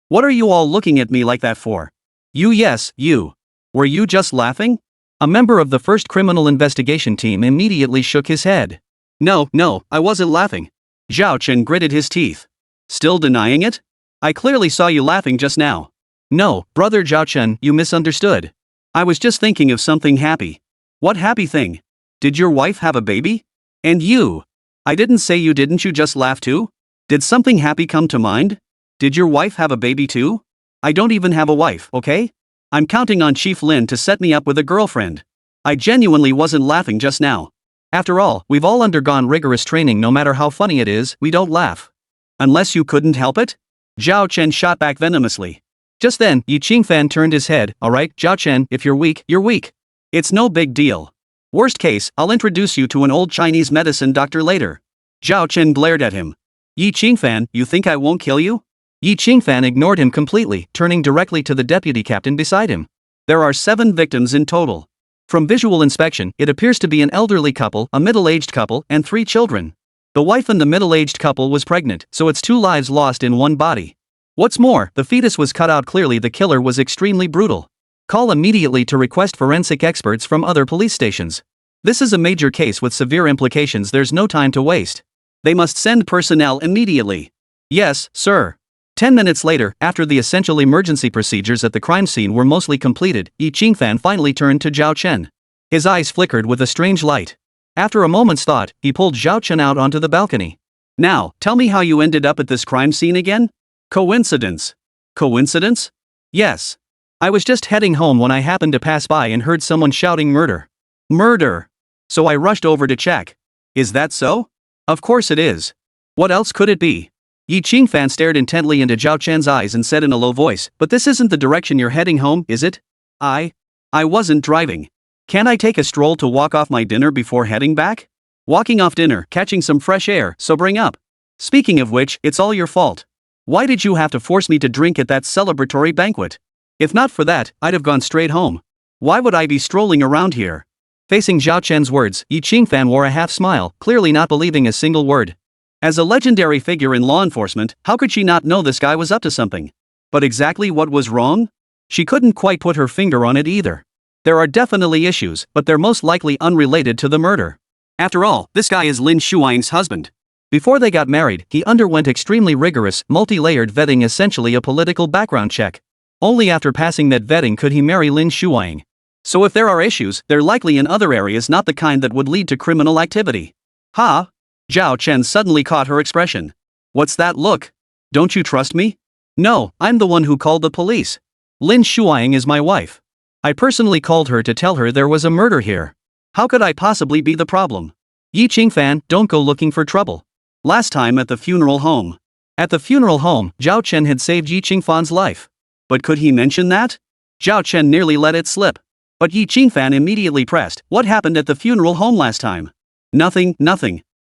What are you all looking at me like that for? Yes, you. Were you just laughing? A member of the first criminal investigation team immediately shook his head. No, I wasn't laughing. Zhao Chen gritted his teeth. Still denying it? I clearly saw you laughing just now. No, brother Zhao Chen, you misunderstood. I was just thinking of something happy. What happy thing? Did your wife have a baby? And you? I didn't say you didn't you just laugh too? Did something happy come to mind? Did your wife have a baby too? I don't even have a wife, okay? I'm counting on Chief Lin to set me up with a girlfriend. I genuinely wasn't laughing just now. After all, we've all undergone rigorous training. No matter how funny it is, we don't laugh. Unless you couldn't help it? Zhao Chen shot back venomously. Just then, Yi Qingfan turned his head. Alright, Zhao Chen, if you're weak, you're weak. It's no big deal. Worst case, I'll introduce you to an old Chinese medicine doctor later. Zhao Chen glared at him. Yi Qingfan, you think I won't kill you? Yi Qingfan ignored him completely, turning directly to the deputy captain beside him. There are 7 victims in total. From visual inspection, it appears to be an elderly couple, a middle-aged couple, and 3 children. The wife and the middle-aged couple was pregnant, so it's 2 lives lost in one body. What's more, the fetus was cut out. Clearly the killer was extremely brutal. Call immediately to request forensic experts from other police stations. This is a major case with severe implications. There's no time to waste. They must send personnel immediately. Yes, sir. 10 minutes later, after the essential emergency procedures at the crime scene were mostly completed, Yi Qingfan finally turned to Zhao Chen. His eyes flickered with a strange light. After a moment's thought, he pulled Zhao Chen out onto the balcony. Now, tell me how you ended up at this crime scene again? Coincidence. Coincidence? Yes. I was just heading home when I happened to pass by and heard someone shouting murder. Murder. So I rushed over to check. Is that so? Of course it is. What else could it be? Yi Qingfan stared intently into Zhao Chen's eyes and said in a low voice, but this isn't the direction you're heading home, is it? I wasn't driving. Can't I take a stroll to walk off my dinner before heading back? Walking off dinner, catching some fresh air, sobering up. Speaking of which, it's all your fault. Why did you have to force me to drink at that celebratory banquet? If not for that, I'd have gone straight home. Why would I be strolling around here? Facing Zhao Chen's words, Yi Qingfan wore a half smile, clearly not believing a single word. As a legendary figure in law enforcement, how could she not know this guy was up to something? But exactly what was wrong? She couldn't quite put her finger on it either. There are definitely issues, but they're most likely unrelated to the murder. After all, this guy is Lin Shuang's husband. Before they got married, he underwent extremely rigorous, multi-layered vetting, essentially a political background check. Only after passing that vetting could he marry Lin Shuang. So if there are issues, they're likely in other areas, not the kind that would lead to criminal activity. Ha! Zhao Chen suddenly caught her expression. What's that look? Don't you trust me? No, I'm the one who called the police. Lin Shuang is my wife. I personally called her to tell her there was a murder here. How could I possibly be the problem? Yi Qingfan, don't go looking for trouble. Last time at the funeral home. At the funeral home, Zhao Chen had saved Yi Qingfan's life. But could he mention that? Zhao Chen nearly let it slip. But Yi Qingfan immediately pressed, what happened at the funeral home last time? Nothing.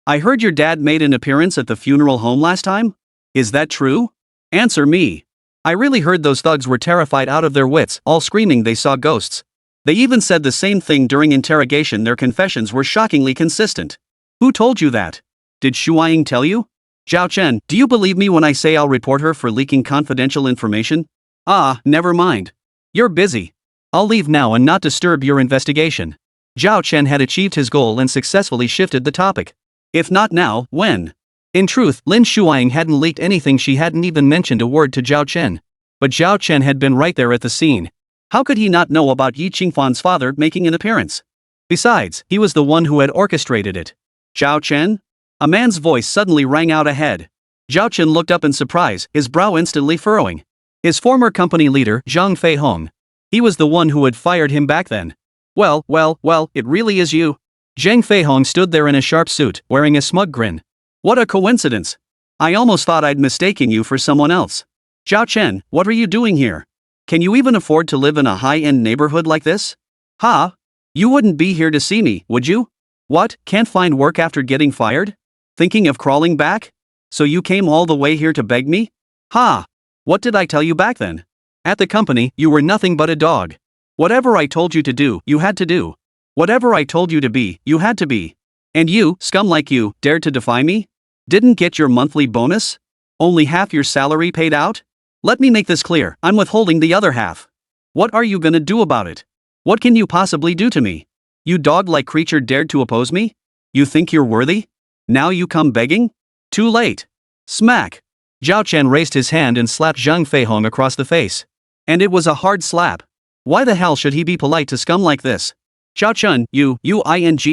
I heard your dad made an appearance at the funeral home last time? Is that true? Answer me. I really heard those thugs were terrified out of their wits, all screaming they saw ghosts. They even said the same thing during interrogation. Their confessions were shockingly consistent. Who told you that? Did Shuang tell you? Zhao Chen, do you believe me when I say I'll report her for leaking confidential information? Ah, never mind. You're busy. I'll leave now and not disturb your investigation. Zhao Chen had achieved his goal and successfully shifted the topic. If not now, when? In truth, Lin Shuang hadn't leaked anything. She hadn't even mentioned a word to Zhao Chen. But Zhao Chen had been right there at the scene. How could he not know about Yi Qingfan's father making an appearance? Besides, he was the one who had orchestrated it. Zhao Chen? A man's voice suddenly rang out ahead. Zhao Chen looked up in surprise, his brow instantly furrowing. His former company leader, Zhang Feihong. He was the one who had fired him back then. Well, it really is you. Zhang Feihong stood there in a sharp suit, wearing a smug grin. What a coincidence. I almost thought I'd mistaken you for someone else. Zhao Chen, what are you doing here? Can you even afford to live in a high-end neighborhood like this? Ha! You wouldn't be here to see me, would you? What, can't find work after getting fired? Thinking of crawling back? So you came all the way here to beg me? Ha! What did I tell you back then? At the company, you were nothing but a dog. Whatever I told you to do, you had to do. Whatever I told you to be, you had to be. And you, scum like you, dared to defy me? Didn't get your monthly bonus? Only half your salary paid out? Let me make this clear, I'm withholding the other half. What are you gonna do about it? What can you possibly do to me? You dog-like creature dared to oppose me? You think you're worthy? Now you come begging? Too late. Smack. Zhao Chen raised his hand and slapped Zhang Feihong across the face. And it was a hard slap. Why the hell should he be polite to scum like this? Zhao Chen, you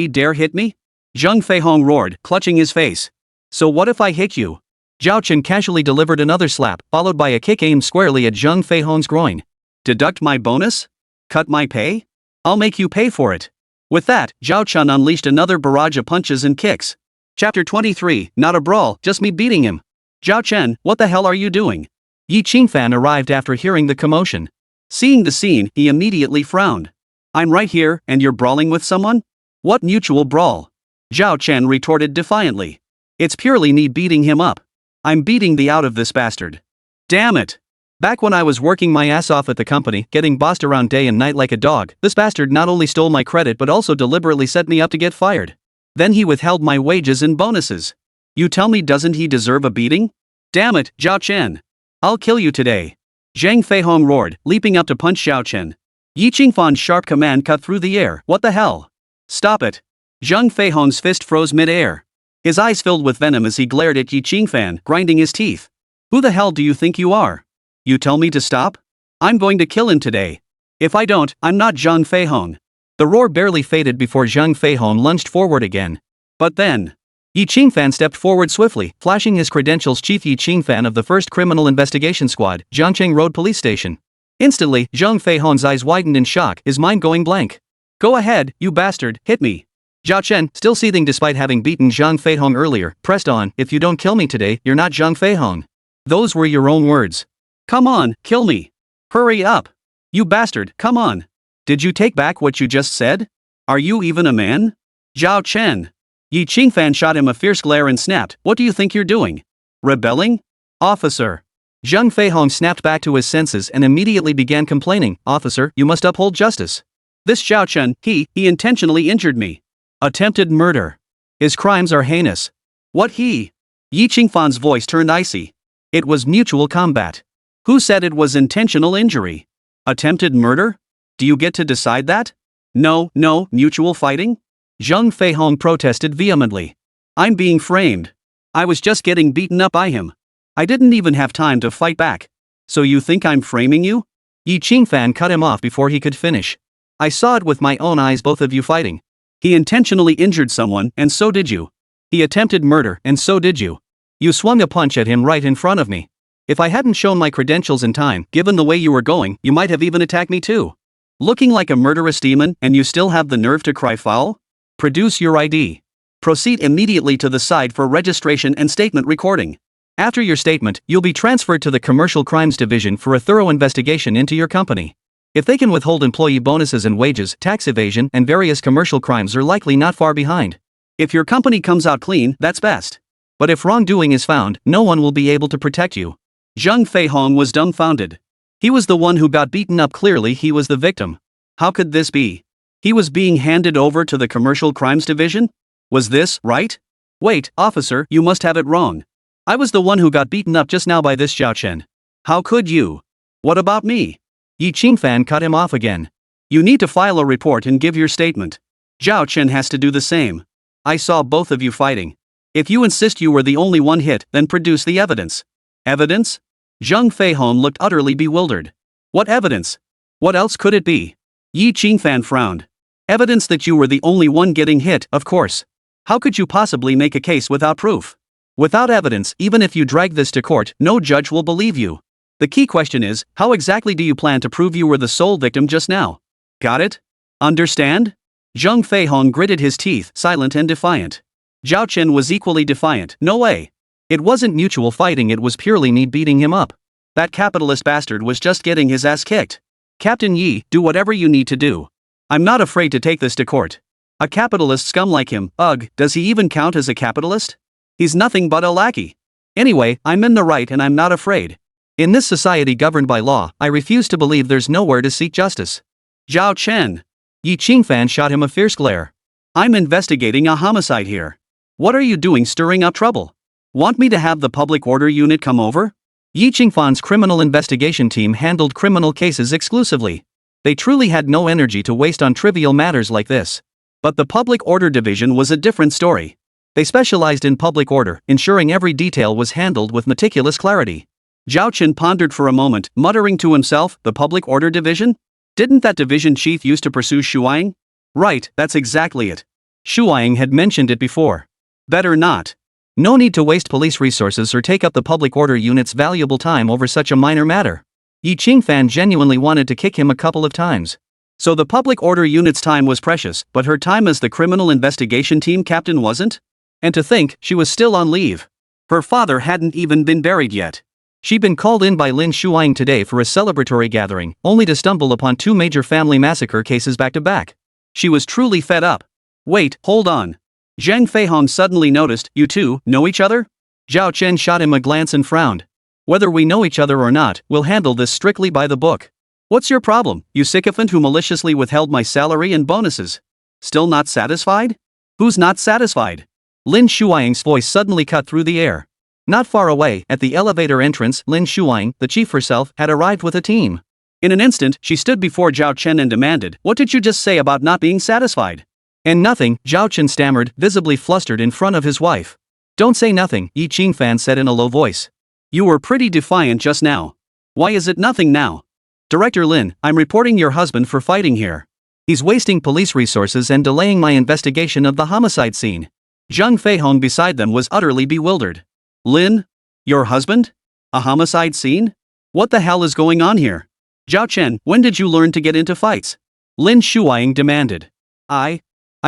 dare hit me? Zhang Feihong roared, clutching his face. So what if I hit you? Zhao Chen casually delivered another slap, followed by a kick aimed squarely at Zhang Feihong's groin. Deduct my bonus? Cut my pay? I'll make you pay for it. With that, Zhao Chen unleashed another barrage of punches and kicks. Chapter 23, Not a brawl, just me beating him. Zhao Chen, what the hell are you doing? Yi Qingfan arrived after hearing the commotion. Seeing the scene, he immediately frowned. I'm right here, and you're brawling with someone? What mutual brawl? Zhao Chen retorted defiantly. It's purely me beating him up. I'm beating the out of this bastard. Damn it! Back when I was working my ass off at the company, getting bossed around day and night like a dog, this bastard not only stole my credit but also deliberately set me up to get fired. Then he withheld my wages and bonuses. You tell me, doesn't he deserve a beating? Damn it, Zhao Chen. I'll kill you today. Zhang Feihong roared, leaping up to punch Zhao Chen. Yi Qingfan's sharp command cut through the air. What the hell? Stop it. Zhang Feihong's fist froze mid-air. His eyes filled with venom as he glared at Yi Qingfan, grinding his teeth. Who the hell do you think you are? You tell me to stop? I'm going to kill him today. If I don't, I'm not Zhang Feihong. The roar barely faded before Zhang Feihong lunged forward again. But then, Yi Qingfan stepped forward swiftly, flashing his credentials. Chief Yi Qingfan of the 1st Criminal Investigation Squad, Jiangcheng Road Police Station. Instantly, Zhang Feihong's eyes widened in shock, his mind going blank. Go ahead, you bastard, hit me. Zhao Chen, still seething despite having beaten Zhang Feihong earlier, pressed on. If you don't kill me today, you're not Zhang Feihong. Those were your own words. Come on, kill me. Hurry up. You bastard, come on. Did you take back what you just said? Are you even a man? Zhao Chen. Yi Qingfan shot him a fierce glare and snapped, what do you think you're doing? Rebelling? Officer. Zhang Feihong snapped back to his senses and immediately began complaining, Officer, you must uphold justice. This Zhao Chen, he intentionally injured me. Attempted murder. His crimes are heinous. What he? Yi Qingfan's voice turned icy. It was mutual combat. Who said it was intentional injury? Attempted murder? Do you get to decide that? No, mutual fighting? Zhang Feihong protested vehemently. I'm being framed. I was just getting beaten up by him. I didn't even have time to fight back. So you think I'm framing you? Yi Qingfan cut him off before he could finish. I saw it with my own eyes, both of you fighting. He intentionally injured someone, and so did you. He attempted murder, and so did you. You swung a punch at him right in front of me. If I hadn't shown my credentials in time, given the way you were going, you might have even attacked me too. Looking like a murderous demon, and you still have the nerve to cry foul? Produce your ID. Proceed immediately to the side for registration and statement recording. After your statement, you'll be transferred to the Commercial Crimes Division for a thorough investigation into your company. If they can withhold employee bonuses and wages, tax evasion, and various commercial crimes are likely not far behind. If your company comes out clean, that's best. But if wrongdoing is found, no one will be able to protect you. Zhang Feihong was dumbfounded. He was the one who got beaten up. Clearly he was the victim. How could this be? He was being handed over to the Commercial Crimes Division? Was this right? Wait, officer, you must have it wrong. I was the one who got beaten up just now by this Zhao Chen. How could you? What about me? Yi Qingfan cut him off again. You need to file a report and give your statement. Zhao Chen has to do the same. I saw both of you fighting. If you insist you were the only one hit, then produce the evidence. Evidence? Zhang Feihong looked utterly bewildered. What evidence? What else could it be? Yi Qingfan frowned. Evidence that you were the only one getting hit, of course. How could you possibly make a case without proof? Without evidence, even if you drag this to court, no judge will believe you. The key question is, how exactly do you plan to prove you were the sole victim just now? Got it? Understand? Zhang Feihong gritted his teeth, silent and defiant. Zhao Chen was equally defiant. No way. It wasn't mutual fighting, it was purely me beating him up. That capitalist bastard was just getting his ass kicked. Captain Yi, do whatever you need to do. I'm not afraid to take this to court. A capitalist scum like him, ugh, does he even count as a capitalist? He's nothing but a lackey. Anyway, I'm in the right and I'm not afraid. In this society governed by law, I refuse to believe there's nowhere to seek justice. Zhao Chen. Yi Qingfan shot him a fierce glare. I'm investigating a homicide here. What are you doing stirring up trouble? Want me to have the public order unit come over? Yi Qingfan's criminal investigation team handled criminal cases exclusively. They truly had no energy to waste on trivial matters like this. But the public order division was a different story. They specialized in public order, ensuring every detail was handled with meticulous clarity. Zhao Chen pondered for a moment, muttering to himself, the public order division? Didn't that division chief used to pursue Shuaing? Right, that's exactly it. Shuaing had mentioned it before. Better not. No need to waste police resources or take up the public order unit's valuable time over such a minor matter. Yi Qingfan genuinely wanted to kick him a couple of times. So the public order unit's time was precious, but her time as the criminal investigation team captain wasn't? And to think, she was still on leave. Her father hadn't even been buried yet. She'd been called in by Lin Shuang today for a celebratory gathering, only to stumble upon 2 major family massacre cases back to back. She was truly fed up. Wait, hold on. Zhang Feihong suddenly noticed, you two know each other? Zhao Chen shot him a glance and frowned. Whether we know each other or not, we'll handle this strictly by the book. What's your problem, you sycophant who maliciously withheld my salary and bonuses? Still not satisfied? Who's not satisfied? Lin Shuang's voice suddenly cut through the air. Not far away, at the elevator entrance, Lin Shuang, the chief herself, had arrived with a team. In an instant, she stood before Zhao Chen and demanded, what did you just say about not being satisfied? And nothing, Zhao Chen stammered, visibly flustered in front of his wife. Don't say nothing, Yi Qingfan said in a low voice. You were pretty defiant just now. Why is it nothing now? Director Lin, I'm reporting your husband for fighting here. He's wasting police resources and delaying my investigation of the homicide scene. Zhang Feihong beside them was utterly bewildered. Lin? Your husband? A homicide scene? What the hell is going on here? Zhao Chen, when did you learn to get into fights? Lin Shuang demanded. I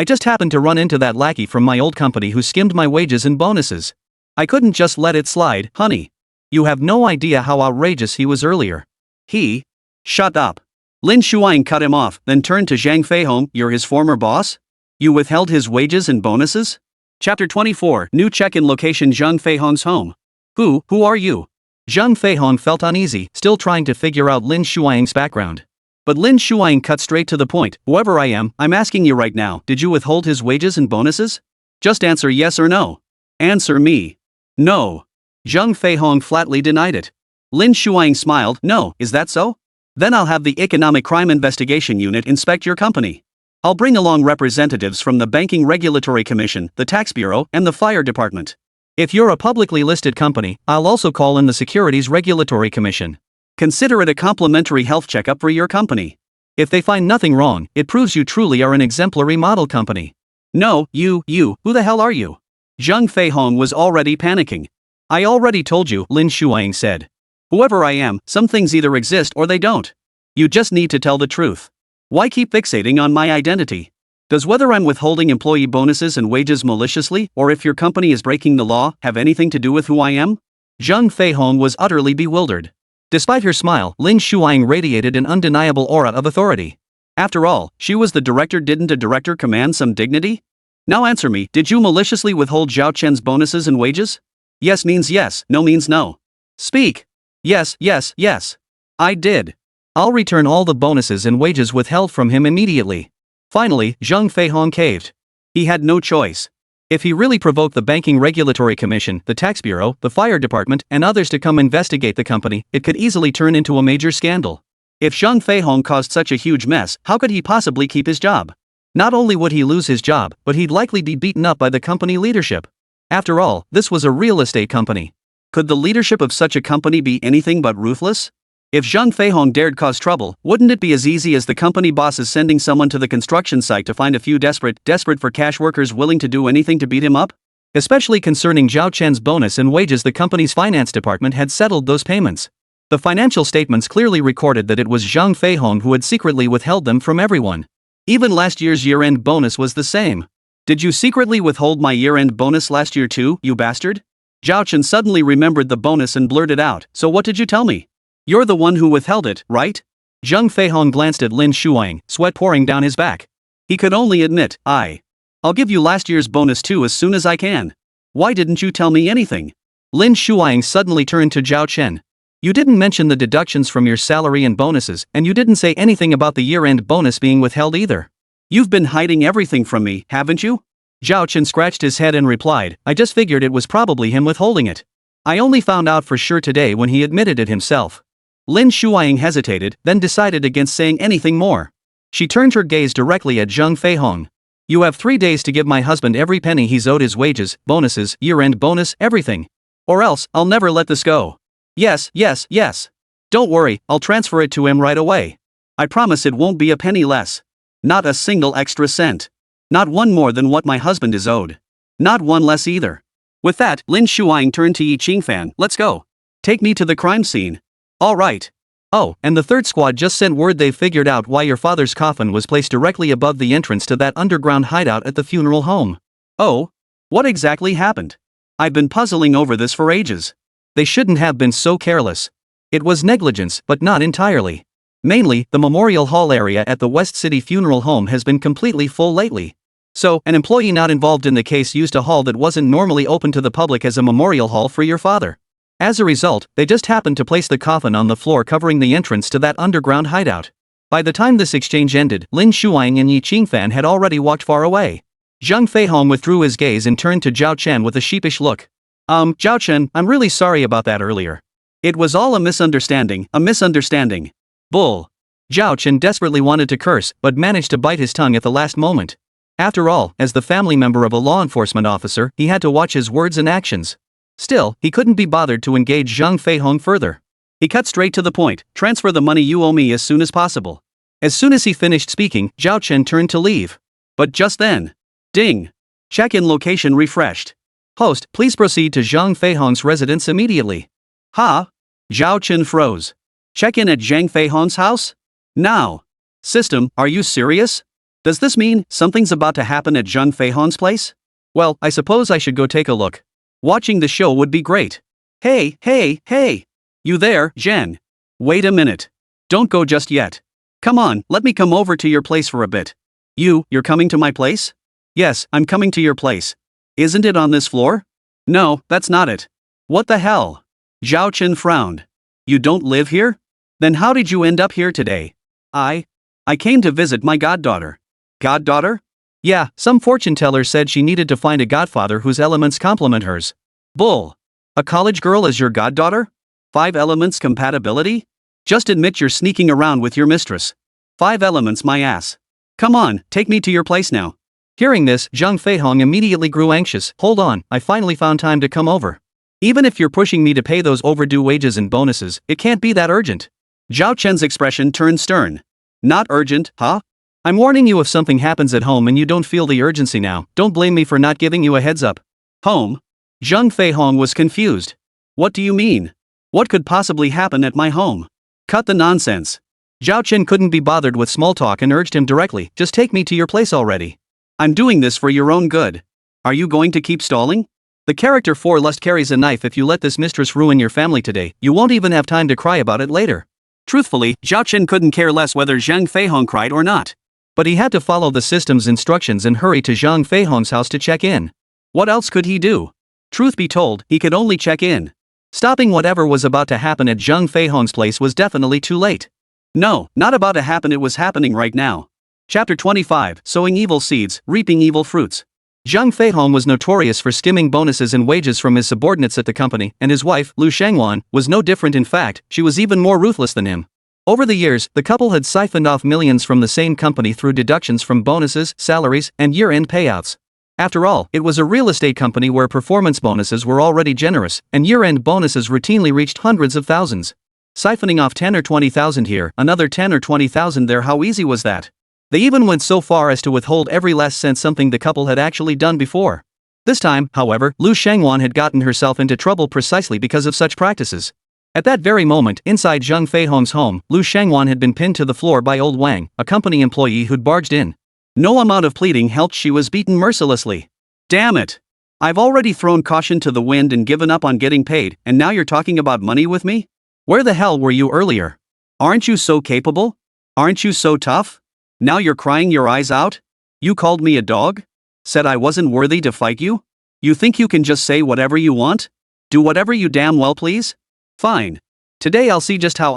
just happened to run into that lackey from my old company who skimmed my wages and bonuses. I couldn't just let it slide, honey. You have no idea how outrageous he was earlier. Shut up. Lin Shuang cut him off, then turned to Zhang Feihong, you're his former boss? You withheld his wages and bonuses? Chapter 24, New Check-in Location Zhang Feihong's home. Who are you? Zhang Feihong felt uneasy, still trying to figure out Lin Shuang's background. But Lin Shuang cut straight to the point, whoever I am, I'm asking you right now, did you withhold his wages and bonuses? Just answer yes or no. Answer me. No. Zhang Feihong flatly denied it. Lin Shuang smiled, no, is that so? Then I'll have the Economic Crime Investigation Unit inspect your company. I'll bring along representatives from the Banking Regulatory Commission, the Tax Bureau, and the Fire Department. If you're a publicly listed company, I'll also call in the Securities Regulatory Commission. Consider it a complimentary health checkup for your company. If they find nothing wrong, it proves you truly are an exemplary model company. No, you, who the hell are you? Zhang Feihong was already panicking. I already told you, Lin Shuang said. Whoever I am, some things either exist or they don't. You just need to tell the truth. Why keep fixating on my identity? Does whether I'm withholding employee bonuses and wages maliciously, or if your company is breaking the law, have anything to do with who I am? Zhang Feihong was utterly bewildered. Despite her smile, Lin Shuang radiated an undeniable aura of authority. After all, she was the director. Didn't a director command some dignity? Now answer me, did you maliciously withhold Zhao Chen's bonuses and wages? Yes means yes, no means no. Speak. Yes. I did. I'll return all the bonuses and wages withheld from him immediately. Finally, Zhang Feihong caved. He had no choice. If he really provoked the Banking Regulatory Commission, the Tax Bureau, the Fire Department, and others to come investigate the company, it could easily turn into a major scandal. If Zhang Feihong caused such a huge mess, how could he possibly keep his job? Not only would he lose his job, but he'd likely be beaten up by the company leadership. After all, this was a real estate company. Could the leadership of such a company be anything but ruthless? If Zhang Feihong dared cause trouble, wouldn't it be as easy as the company bosses sending someone to the construction site to find a few desperate for cash workers willing to do anything to beat him up? Especially concerning Zhao Chen's bonus and wages, the company's finance department had settled those payments. The financial statements clearly recorded that it was Zhang Feihong who had secretly withheld them from everyone. Even last year's year-end bonus was the same. Did you secretly withhold my year-end bonus last year too, you bastard? Zhao Chen suddenly remembered the bonus and blurted out, so what did you tell me? You're the one who withheld it, right? Zhang Feihong glanced at Lin Shuang, sweat pouring down his back. He could only admit, I'll give you last year's bonus too as soon as I can. Why didn't you tell me anything? Lin Shuang suddenly turned to Zhao Chen. You didn't mention the deductions from your salary and bonuses, and you didn't say anything about the year-end bonus being withheld either. You've been hiding everything from me, haven't you? Zhao Chen scratched his head and replied, I just figured it was probably him withholding it. I only found out for sure today when he admitted it himself. Lin Shuang hesitated, then decided against saying anything more. She turned her gaze directly at Zhang Feihong. You have 3 days to give my husband every penny he's owed, his wages, bonuses, year-end bonus, everything. Or else, I'll never let this go. Yes. Don't worry, I'll transfer it to him right away. I promise it won't be a penny less. Not a single extra cent. Not one more than what my husband is owed. Not one less either. With that, Lin Shuang turned to Yi Qingfan, let's go. Take me to the crime scene. All right. Oh, and the third squad just sent word they've figured out why your father's coffin was placed directly above the entrance to that underground hideout at the funeral home. Oh? What exactly happened? I've been puzzling over this for ages. They shouldn't have been so careless. It was negligence, but not entirely. Mainly, the Memorial Hall area at the West City Funeral Home has been completely full lately. So, an employee not involved in the case used a hall that wasn't normally open to the public as a memorial hall for your father. As a result, they just happened to place the coffin on the floor covering the entrance to that underground hideout. By the time this exchange ended, Lin Shuang and Yi Qingfan had already walked far away. Zhang Feihong withdrew his gaze and turned to Zhao Chen with a sheepish look. Zhao Chen, I'm really sorry about that earlier. It was all a misunderstanding. Bull. Zhao Chen desperately wanted to curse, but managed to bite his tongue at the last moment. After all, as the family member of a law enforcement officer, he had to watch his words and actions. Still, he couldn't be bothered to engage Zhang Feihong further. He cut straight to the point, transfer the money you owe me as soon as possible. As soon as he finished speaking, Zhao Chen turned to leave. But just then. Ding. Check-in location refreshed. Host, please proceed to Zhang Feihong's residence immediately. Ha? Zhao Chen froze. Check-in at Zhang Feihong's house? Now. System, are you serious? Does this mean something's about to happen at Zhang Feihong's place? Well, I suppose I should go take a look. Watching the show would be great. Hey. You there, Jen? Wait a minute. Don't go just yet. Come on, let me come over to your place for a bit. You're coming to my place? Yes, I'm coming to your place. Isn't it on this floor? No, that's not it. What the hell? Zhao Chen frowned. You don't live here? Then how did you end up here today? I came to visit my goddaughter. Goddaughter? Yeah, some fortune teller said she needed to find a godfather whose elements complement hers. Bull. A college girl as your goddaughter? 5 elements compatibility? Just admit you're sneaking around with your mistress. 5 elements my ass. Come on, take me to your place now. Hearing this, Zhang Feihong immediately grew anxious. Hold on, I finally found time to come over. Even if you're pushing me to pay those overdue wages and bonuses, it can't be that urgent. Zhao Chen's expression turned stern. Not urgent, huh? I'm warning you if something happens at home and you don't feel the urgency now, don't blame me for not giving you a heads up. Home? Zhang Feihong was confused. What do you mean? What could possibly happen at my home? Cut the nonsense. Zhao Chen couldn't be bothered with small talk and urged him directly, just take me to your place already. I'm doing this for your own good. Are you going to keep stalling? The character for lust carries a knife. If you let this mistress ruin your family today, you won't even have time to cry about it later. Truthfully, Zhao Chen couldn't care less whether Zhang Feihong cried or not. But he had to follow the system's instructions and hurry to Zhang Feihong's house to check in. What else could he do? Truth be told, he could only check in. Stopping whatever was about to happen at Zhang Feihong's place was definitely too late. No, not about to happen, it was happening right now. Chapter 25, Sowing Evil Seeds, Reaping Evil Fruits. Zhang Feihong was notorious for skimming bonuses and wages from his subordinates at the company, and his wife, Lu Shangwan, was no different. In fact, she was even more ruthless than him. Over the years, the couple had siphoned off millions from the same company through deductions from bonuses, salaries, and year-end payouts. After all, it was a real estate company where performance bonuses were already generous, and year-end bonuses routinely reached hundreds of thousands. Siphoning off 10 or 20,000 here, another 10 or 20,000 there, how easy was that? They even went so far as to withhold every last cent, something the couple had actually done before. This time, however, Lu Shangwan had gotten herself into trouble precisely because of such practices. At that very moment, inside Zhang Feihong's home, Lu Shangwan had been pinned to the floor by old Wang, a company employee who'd barged in. No amount of pleading helped, she was beaten mercilessly. Damn it! I've already thrown caution to the wind and given up on getting paid, and now you're talking about money with me? Where the hell were you earlier? Aren't you so capable? Aren't you so tough? Now you're crying your eyes out? You called me a dog? Said I wasn't worthy to fight you? You think you can just say whatever you want? Do whatever you damn well please? Fine. Today I'll see just how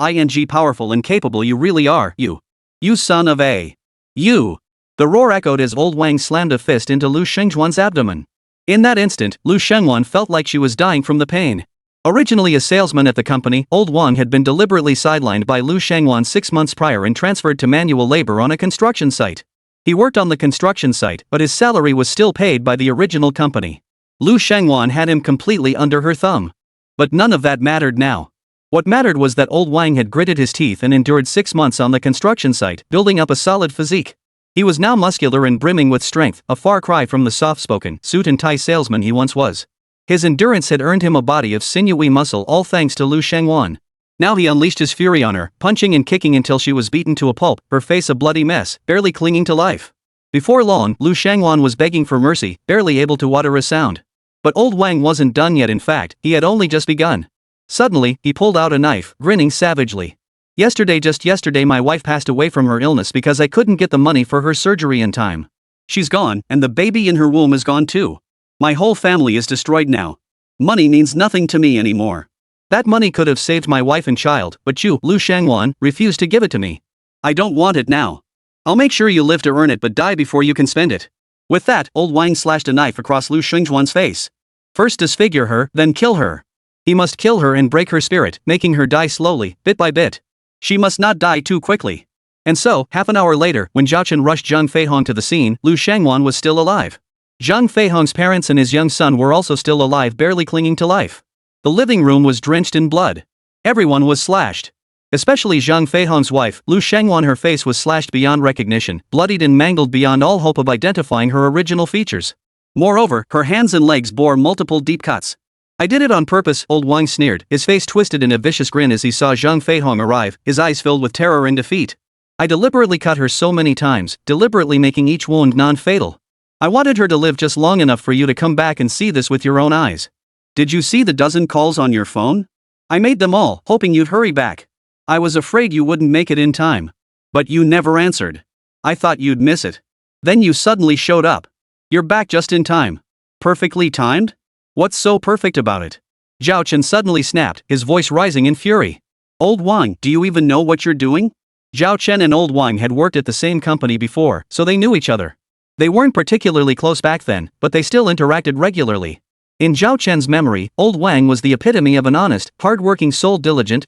powerful and capable you really are, you. You son of a. You. The roar echoed as old Wang slammed a fist into Lu Shengjuan's abdomen. In that instant, Lu Shengjuan felt like she was dying from the pain. Originally a salesman at the company, old Wang had been deliberately sidelined by Lu Shengjuan 6 months prior and transferred to manual labor on a construction site. He worked on the construction site, but his salary was still paid by the original company. Lu Shengjuan had him completely under her thumb. But none of that mattered now. What mattered was that old Wang had gritted his teeth and endured 6 months on the construction site, building up a solid physique. He was now muscular and brimming with strength, a far cry from the soft-spoken, suit and tie salesman he once was. His endurance had earned him a body of sinewy muscle, all thanks to Lu Shengjuan. Now he unleashed his fury on her, punching and kicking until she was beaten to a pulp, her face a bloody mess, barely clinging to life. Before long, Lu Shangwan was begging for mercy, barely able to utter a sound. But old Wang wasn't done yet. In fact, he had only just begun. Suddenly, he pulled out a knife, grinning savagely. Just yesterday my wife passed away from her illness because I couldn't get the money for her surgery in time. She's gone, and the baby in her womb is gone too. My whole family is destroyed now. Money means nothing to me anymore. That money could have saved my wife and child, but you, Lu Shangwan, refused to give it to me. I don't want it now. I'll make sure you live to earn it but die before you can spend it. With that, old Wang slashed a knife across Lu Shangwan's face. First disfigure her, then kill her. He must kill her and break her spirit, making her die slowly, bit by bit. She must not die too quickly. And so, half an hour later, when Zhao Chen rushed Zhang Feihong to the scene, Lu Shangwan was still alive. Zhang Feihong's parents and his young son were also still alive, barely clinging to life. The living room was drenched in blood. Everyone was slashed. Especially Zhang Feihong's wife, Lu Shangwan. Her face was slashed beyond recognition, bloodied and mangled beyond all hope of identifying her original features. Moreover, her hands and legs bore multiple deep cuts. I did it on purpose, old Wang sneered, his face twisted in a vicious grin as he saw Zhang Feihong arrive, his eyes filled with terror and defeat. I deliberately cut her so many times, deliberately making each wound non-fatal. I wanted her to live just long enough for you to come back and see this with your own eyes. Did you see the dozen calls on your phone? I made them all, hoping you'd hurry back. I was afraid you wouldn't make it in time. But you never answered. I thought you'd miss it. Then you suddenly showed up. You're back just in time. Perfectly timed? What's so perfect about it? Zhao Chen suddenly snapped, his voice rising in fury. Old Wang, do you even know what you're doing? Zhao Chen and old Wang had worked at the same company before, so they knew each other. They weren't particularly close back then, but they still interacted regularly. In Zhao Chen's memory, old Wang was the epitome of an honest, hard-working soul, diligent.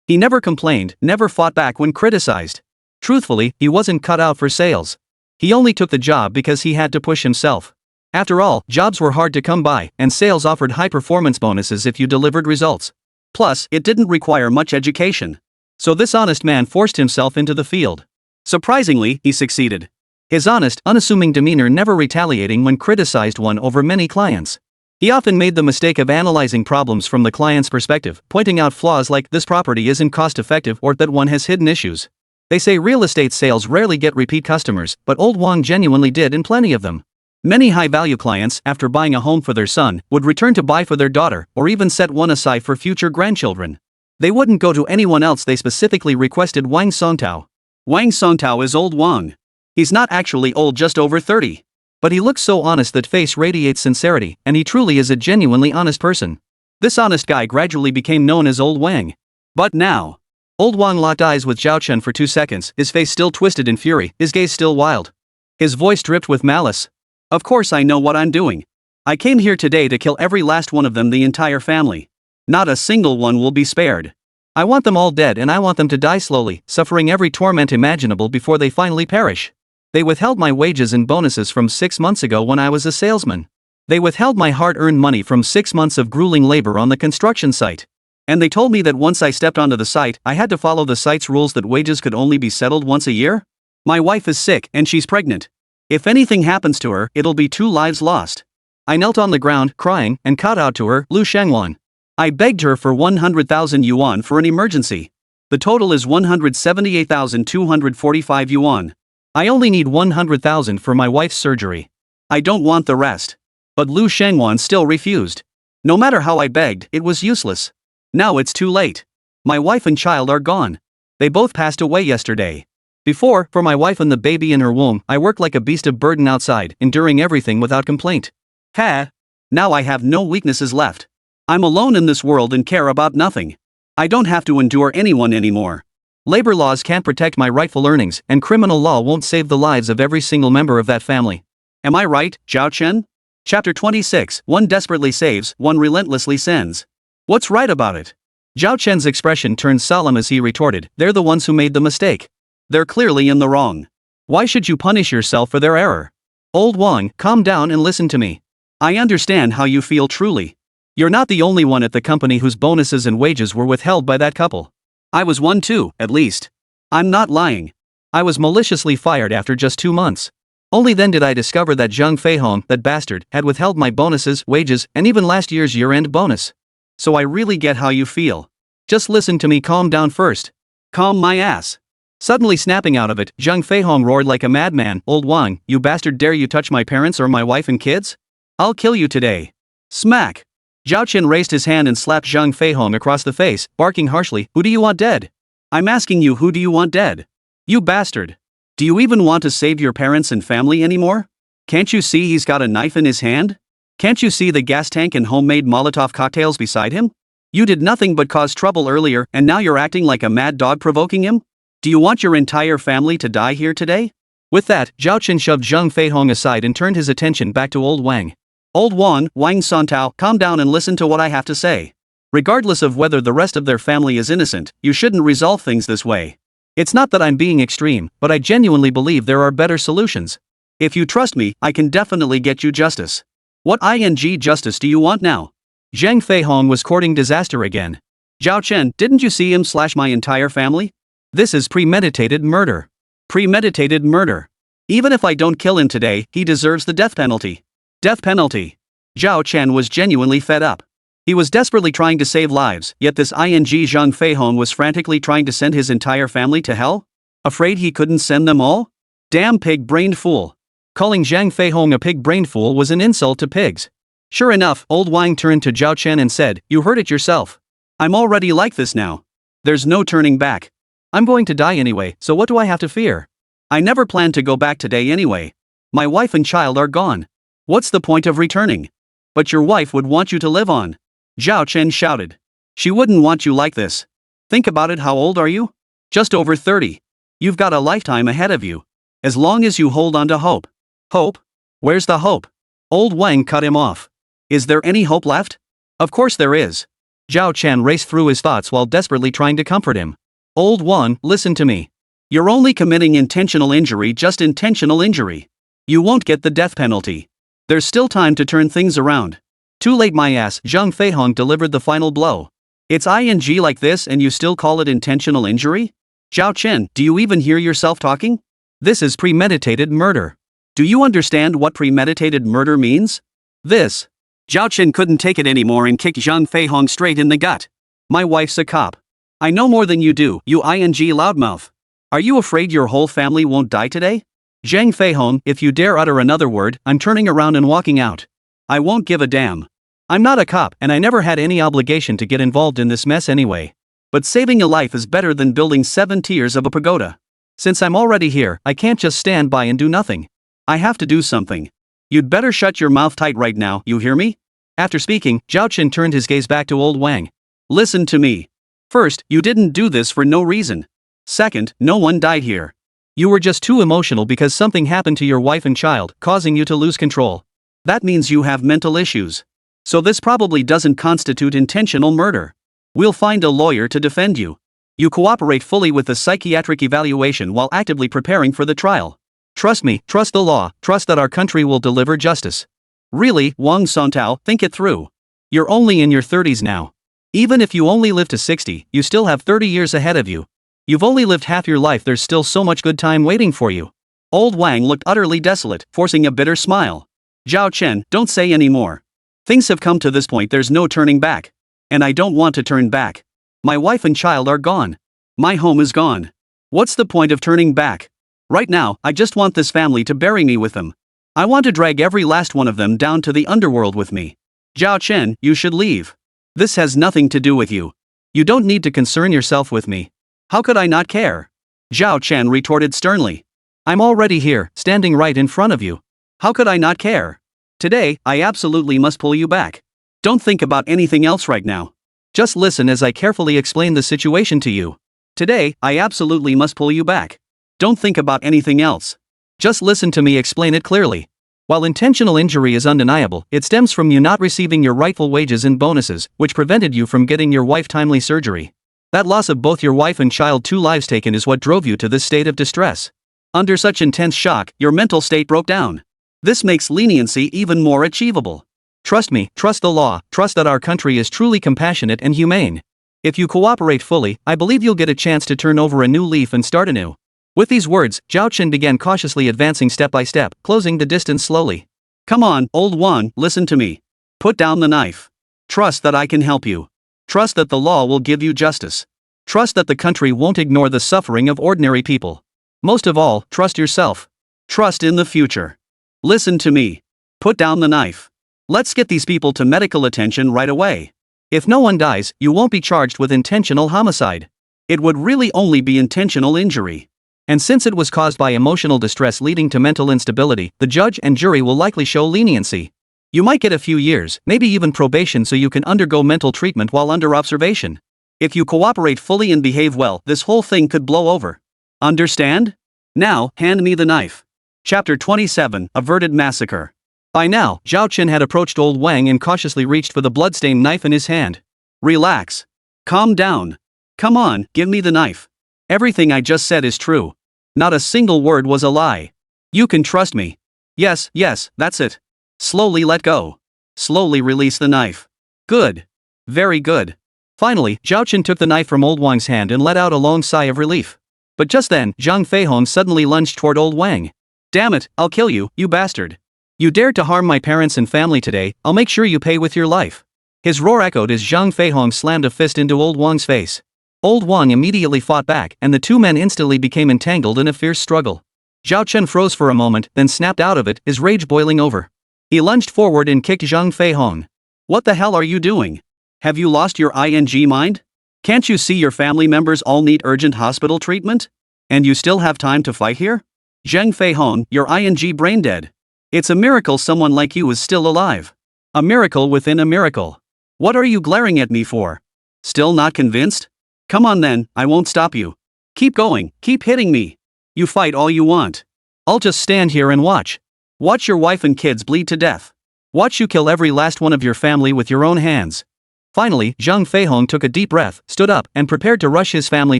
He never complained, never fought back when criticized. Truthfully, he wasn't cut out for sales. He only took the job because he had to push himself. After all, jobs were hard to come by, and sales offered high performance bonuses if you delivered results. Plus, it didn't require much education. So this honest man forced himself into the field. Surprisingly, he succeeded. His honest, unassuming demeanor never retaliating when criticized won over many clients. He often made the mistake of analyzing problems from the client's perspective, pointing out flaws like this property isn't cost-effective or that one has hidden issues. They say real estate sales rarely get repeat customers, but old Wang genuinely did, and plenty of them. Many high-value clients, after buying a home for their son, would return to buy for their daughter, or even set one aside for future grandchildren. They wouldn't go to anyone else, they specifically requested Wang Songtao. Wang Songtao is old Wang. He's not actually old, just over 30. But he looks so honest, that face radiates sincerity, and he truly is a genuinely honest person. This honest guy gradually became known as Old Wang. But now, old Wang locked eyes with Zhao Chen for 2 seconds, his face still twisted in fury, his gaze still wild. His voice dripped with malice. Of course I know what I'm doing. I came here today to kill every last one of them, the entire family. Not a single one will be spared. I want them all dead, and I want them to die slowly, suffering every torment imaginable before they finally perish. They withheld my wages and bonuses from 6 months ago when I was a salesman. They withheld my hard-earned money from 6 months of grueling labor on the construction site. And they told me that once I stepped onto the site, I had to follow the site's rules, that wages could only be settled once a year. My wife is sick, and she's pregnant. If anything happens to her, it'll be 2 lives lost. I knelt on the ground, crying, and called out to her, Lu Shangwan. I begged her for 100,000 yuan for an emergency. The total is 178,245 yuan. I only need 100,000 for my wife's surgery. I don't want the rest. But Lu Shangwan still refused. No matter how I begged, it was useless. Now it's too late. My wife and child are gone. They both passed away yesterday. Before, for my wife and the baby in her womb, I worked like a beast of burden outside, enduring everything without complaint. Now I have no weaknesses left. I'm alone in this world and care about nothing. I don't have to endure anyone anymore. Labor laws can't protect my rightful earnings, and criminal law won't save the lives of every single member of that family. Am I right, Zhao Chen? Chapter 26, One desperately saves, one relentlessly sends. What's right about it? Zhao Chen's expression turned solemn as he retorted, they're the ones who made the mistake. They're clearly in the wrong. Why should you punish yourself for their error? Old Wang, calm down and listen to me. I understand how you feel, truly. You're not the only one at the company whose bonuses and wages were withheld by that couple. I was one too, at least. I'm not lying. I was maliciously fired after just 2 months. Only then did I discover that Zhang Feihong, that bastard, had withheld my bonuses, wages, and even last year's year-end bonus. So I really get how you feel. Just listen to me, calm down first. Calm my ass. Suddenly snapping out of it, Zhang Feihong roared like a madman, Old Wang, you bastard, dare you touch my parents or my wife and kids? I'll kill you today. Smack. Zhao Chen raised his hand and slapped Zhang Feihong across the face, barking harshly, who do you want dead? I'm asking you, who do you want dead? You bastard. Do you even want to save your parents and family anymore? Can't you see he's got a knife in his hand? Can't you see the gas tank and homemade Molotov cocktails beside him? You did nothing but cause trouble earlier and now you're acting like a mad dog provoking him? Do you want your entire family to die here today? With that, Zhao Chen shoved Zhang Feihong aside and turned his attention back to Old Wang. Old Wang Santao, calm down and listen to what I have to say. Regardless of whether the rest of their family is innocent, you shouldn't resolve things this way. It's not that I'm being extreme, but I genuinely believe there are better solutions. If you trust me, I can definitely get you justice. What justice do you want now? Zhang Feihong was courting disaster again. Zhao Chen, didn't you see him slash my entire family? This is premeditated murder. Premeditated murder. Even if I don't kill him today, he deserves the death penalty. Death penalty. Zhao Chen was genuinely fed up. He was desperately trying to save lives, yet this Zhang Feihong was frantically trying to send his entire family to hell? Afraid he couldn't send them all? Damn pig-brained fool. Calling Zhang Feihong a pig-brained fool was an insult to pigs. Sure enough, Old Wang turned to Zhao Chen and said, you heard it yourself. I'm already like this now. There's no turning back. I'm going to die anyway, so what do I have to fear? I never planned to go back today anyway. My wife and child are gone. What's the point of returning? But your wife would want you to live on. Zhao Chen shouted. She wouldn't want you like this. Think about it, how old are you? Just over 30. You've got a lifetime ahead of you. As long as you hold on to hope. Hope? Where's the hope? Old Wang cut him off. Is there any hope left? Of course there is. Zhao Chen raced through his thoughts while desperately trying to comfort him. Old Wang, listen to me. You're only committing intentional injury, just intentional injury. You won't get the death penalty. There's still time to turn things around. Too late, my ass. Zhang Feihong delivered the final blow. It's like this and you still call it intentional injury? Zhao Chen, do you even hear yourself talking? This is premeditated murder. Do you understand what premeditated murder means? This. Zhao Chen couldn't take it anymore and kicked Zhang Feihong straight in the gut. My wife's a cop. I know more than you do, you loudmouth. Are you afraid your whole family won't die today? Zhang Feihong, if you dare utter another word, I'm turning around and walking out. I won't give a damn. I'm not a cop and I never had any obligation to get involved in this mess anyway. But saving a life is better than building 7 tiers of a pagoda. Since I'm already here, I can't just stand by and do nothing. I have to do something. You'd better shut your mouth tight right now, you hear me? After speaking, Zhao Chen turned his gaze back to Old Wang. Listen to me. First, you didn't do this for no reason. Second, no one died here. You were just too emotional because something happened to your wife and child, causing you to lose control. That means you have mental issues. So this probably doesn't constitute intentional murder. We'll find a lawyer to defend you. You cooperate fully with the psychiatric evaluation while actively preparing for the trial. Trust me, trust the law, trust that our country will deliver justice. Really, Wang Santao, think it through. You're only in your 30s now. Even if you only live to 60, you still have 30 years ahead of you. You've only lived half your life, there's still so much good time waiting for you. Old Wang looked utterly desolate, forcing a bitter smile. Zhao Chen, don't say any more. Things have come to this point, there's no turning back. And I don't want to turn back. My wife and child are gone. My home is gone. What's the point of turning back? Right now, I just want this family to bury me with them. I want to drag every last one of them down to the underworld with me. Zhao Chen, you should leave. This has nothing to do with you. You don't need to concern yourself with me. How could I not care? Zhao Chen retorted sternly. I'm already here, standing right in front of you. How could I not care? Today, I absolutely must pull you back. Don't think about anything else right now. Just listen as I carefully explain the situation to you. Today, I absolutely must pull you back. Don't think about anything else. Just listen to me explain it clearly. While intentional injury is undeniable, it stems from you not receiving your rightful wages and bonuses, which prevented you from getting your wife timely surgery. That loss of both your wife and child, 2 lives taken, is what drove you to this state of distress. Under such intense shock, your mental state broke down. This makes leniency even more achievable. Trust me, trust the law, trust that our country is truly compassionate and humane. If you cooperate fully, I believe you'll get a chance to turn over a new leaf and start anew. With these words, Zhao Chen began cautiously advancing step by step, closing the distance slowly. Come on, Old Wang, listen to me. Put down the knife. Trust that I can help you. Trust that the law will give you justice. Trust that the country won't ignore the suffering of ordinary people. Most of all, trust yourself. Trust in the future. Listen to me. Put down the knife. Let's get these people to medical attention right away. If no one dies, you won't be charged with intentional homicide. It would really only be intentional injury. And since it was caused by emotional distress leading to mental instability, the judge and jury will likely show leniency. You might get a few years, maybe even probation, so you can undergo mental treatment while under observation. If you cooperate fully and behave well, this whole thing could blow over. Understand? Now, hand me the knife. Chapter 27, Averted Massacre. By now, Zhao Chen had approached old Wang and cautiously reached for the bloodstained knife in his hand. Relax. Calm down. Come on, give me the knife. Everything I just said is true. Not a single word was a lie. You can trust me. Yes, that's it. Slowly let go. Slowly release the knife. Good. Very good. Finally, Zhao Chen took the knife from old Wang's hand and let out a long sigh of relief. But just then, Zhang Feihong suddenly lunged toward old Wang. Damn it, I'll kill you, you bastard. You dared to harm my parents and family today, I'll make sure you pay with your life. His roar echoed as Zhang Feihong slammed a fist into old Wang's face. Old Wang immediately fought back, and the two men instantly became entangled in a fierce struggle. Zhao Chen froze for a moment, then snapped out of it, his rage boiling over. He lunged forward and kicked Zhang Feihong. What the hell are you doing? Have you lost your ing mind? Can't you see your family members all need urgent hospital treatment? And you still have time to fight here? Zhang Feihong, you're ing brain dead. It's a miracle someone like you is still alive. A miracle within a miracle. What are you glaring at me for? Still not convinced? Come on then, I won't stop you. Keep going, keep hitting me. You fight all you want. I'll just stand here and watch. Watch your wife and kids bleed to death. Watch you kill every last one of your family with your own hands. Finally, Zhang Feihong took a deep breath, stood up, and prepared to rush his family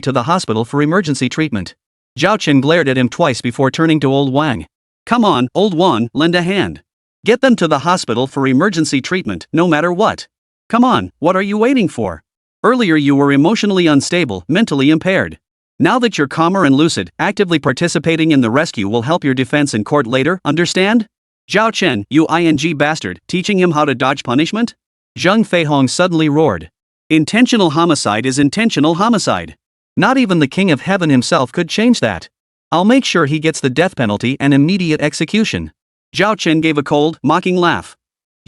to the hospital for emergency treatment. Zhao Chen glared at him twice before turning to old Wang. Come on, old Wang, lend a hand. Get them to the hospital for emergency treatment, no matter what. Come on, what are you waiting for? Earlier you were emotionally unstable, mentally impaired. Now that you're calmer and lucid, actively participating in the rescue will help your defense in court later, understand? Zhao Chen, you ing bastard, teaching him how to dodge punishment? Zhang Feihong suddenly roared. Intentional homicide is intentional homicide. Not even the King of Heaven himself could change that. I'll make sure he gets the death penalty and immediate execution. Zhao Chen gave a cold, mocking laugh.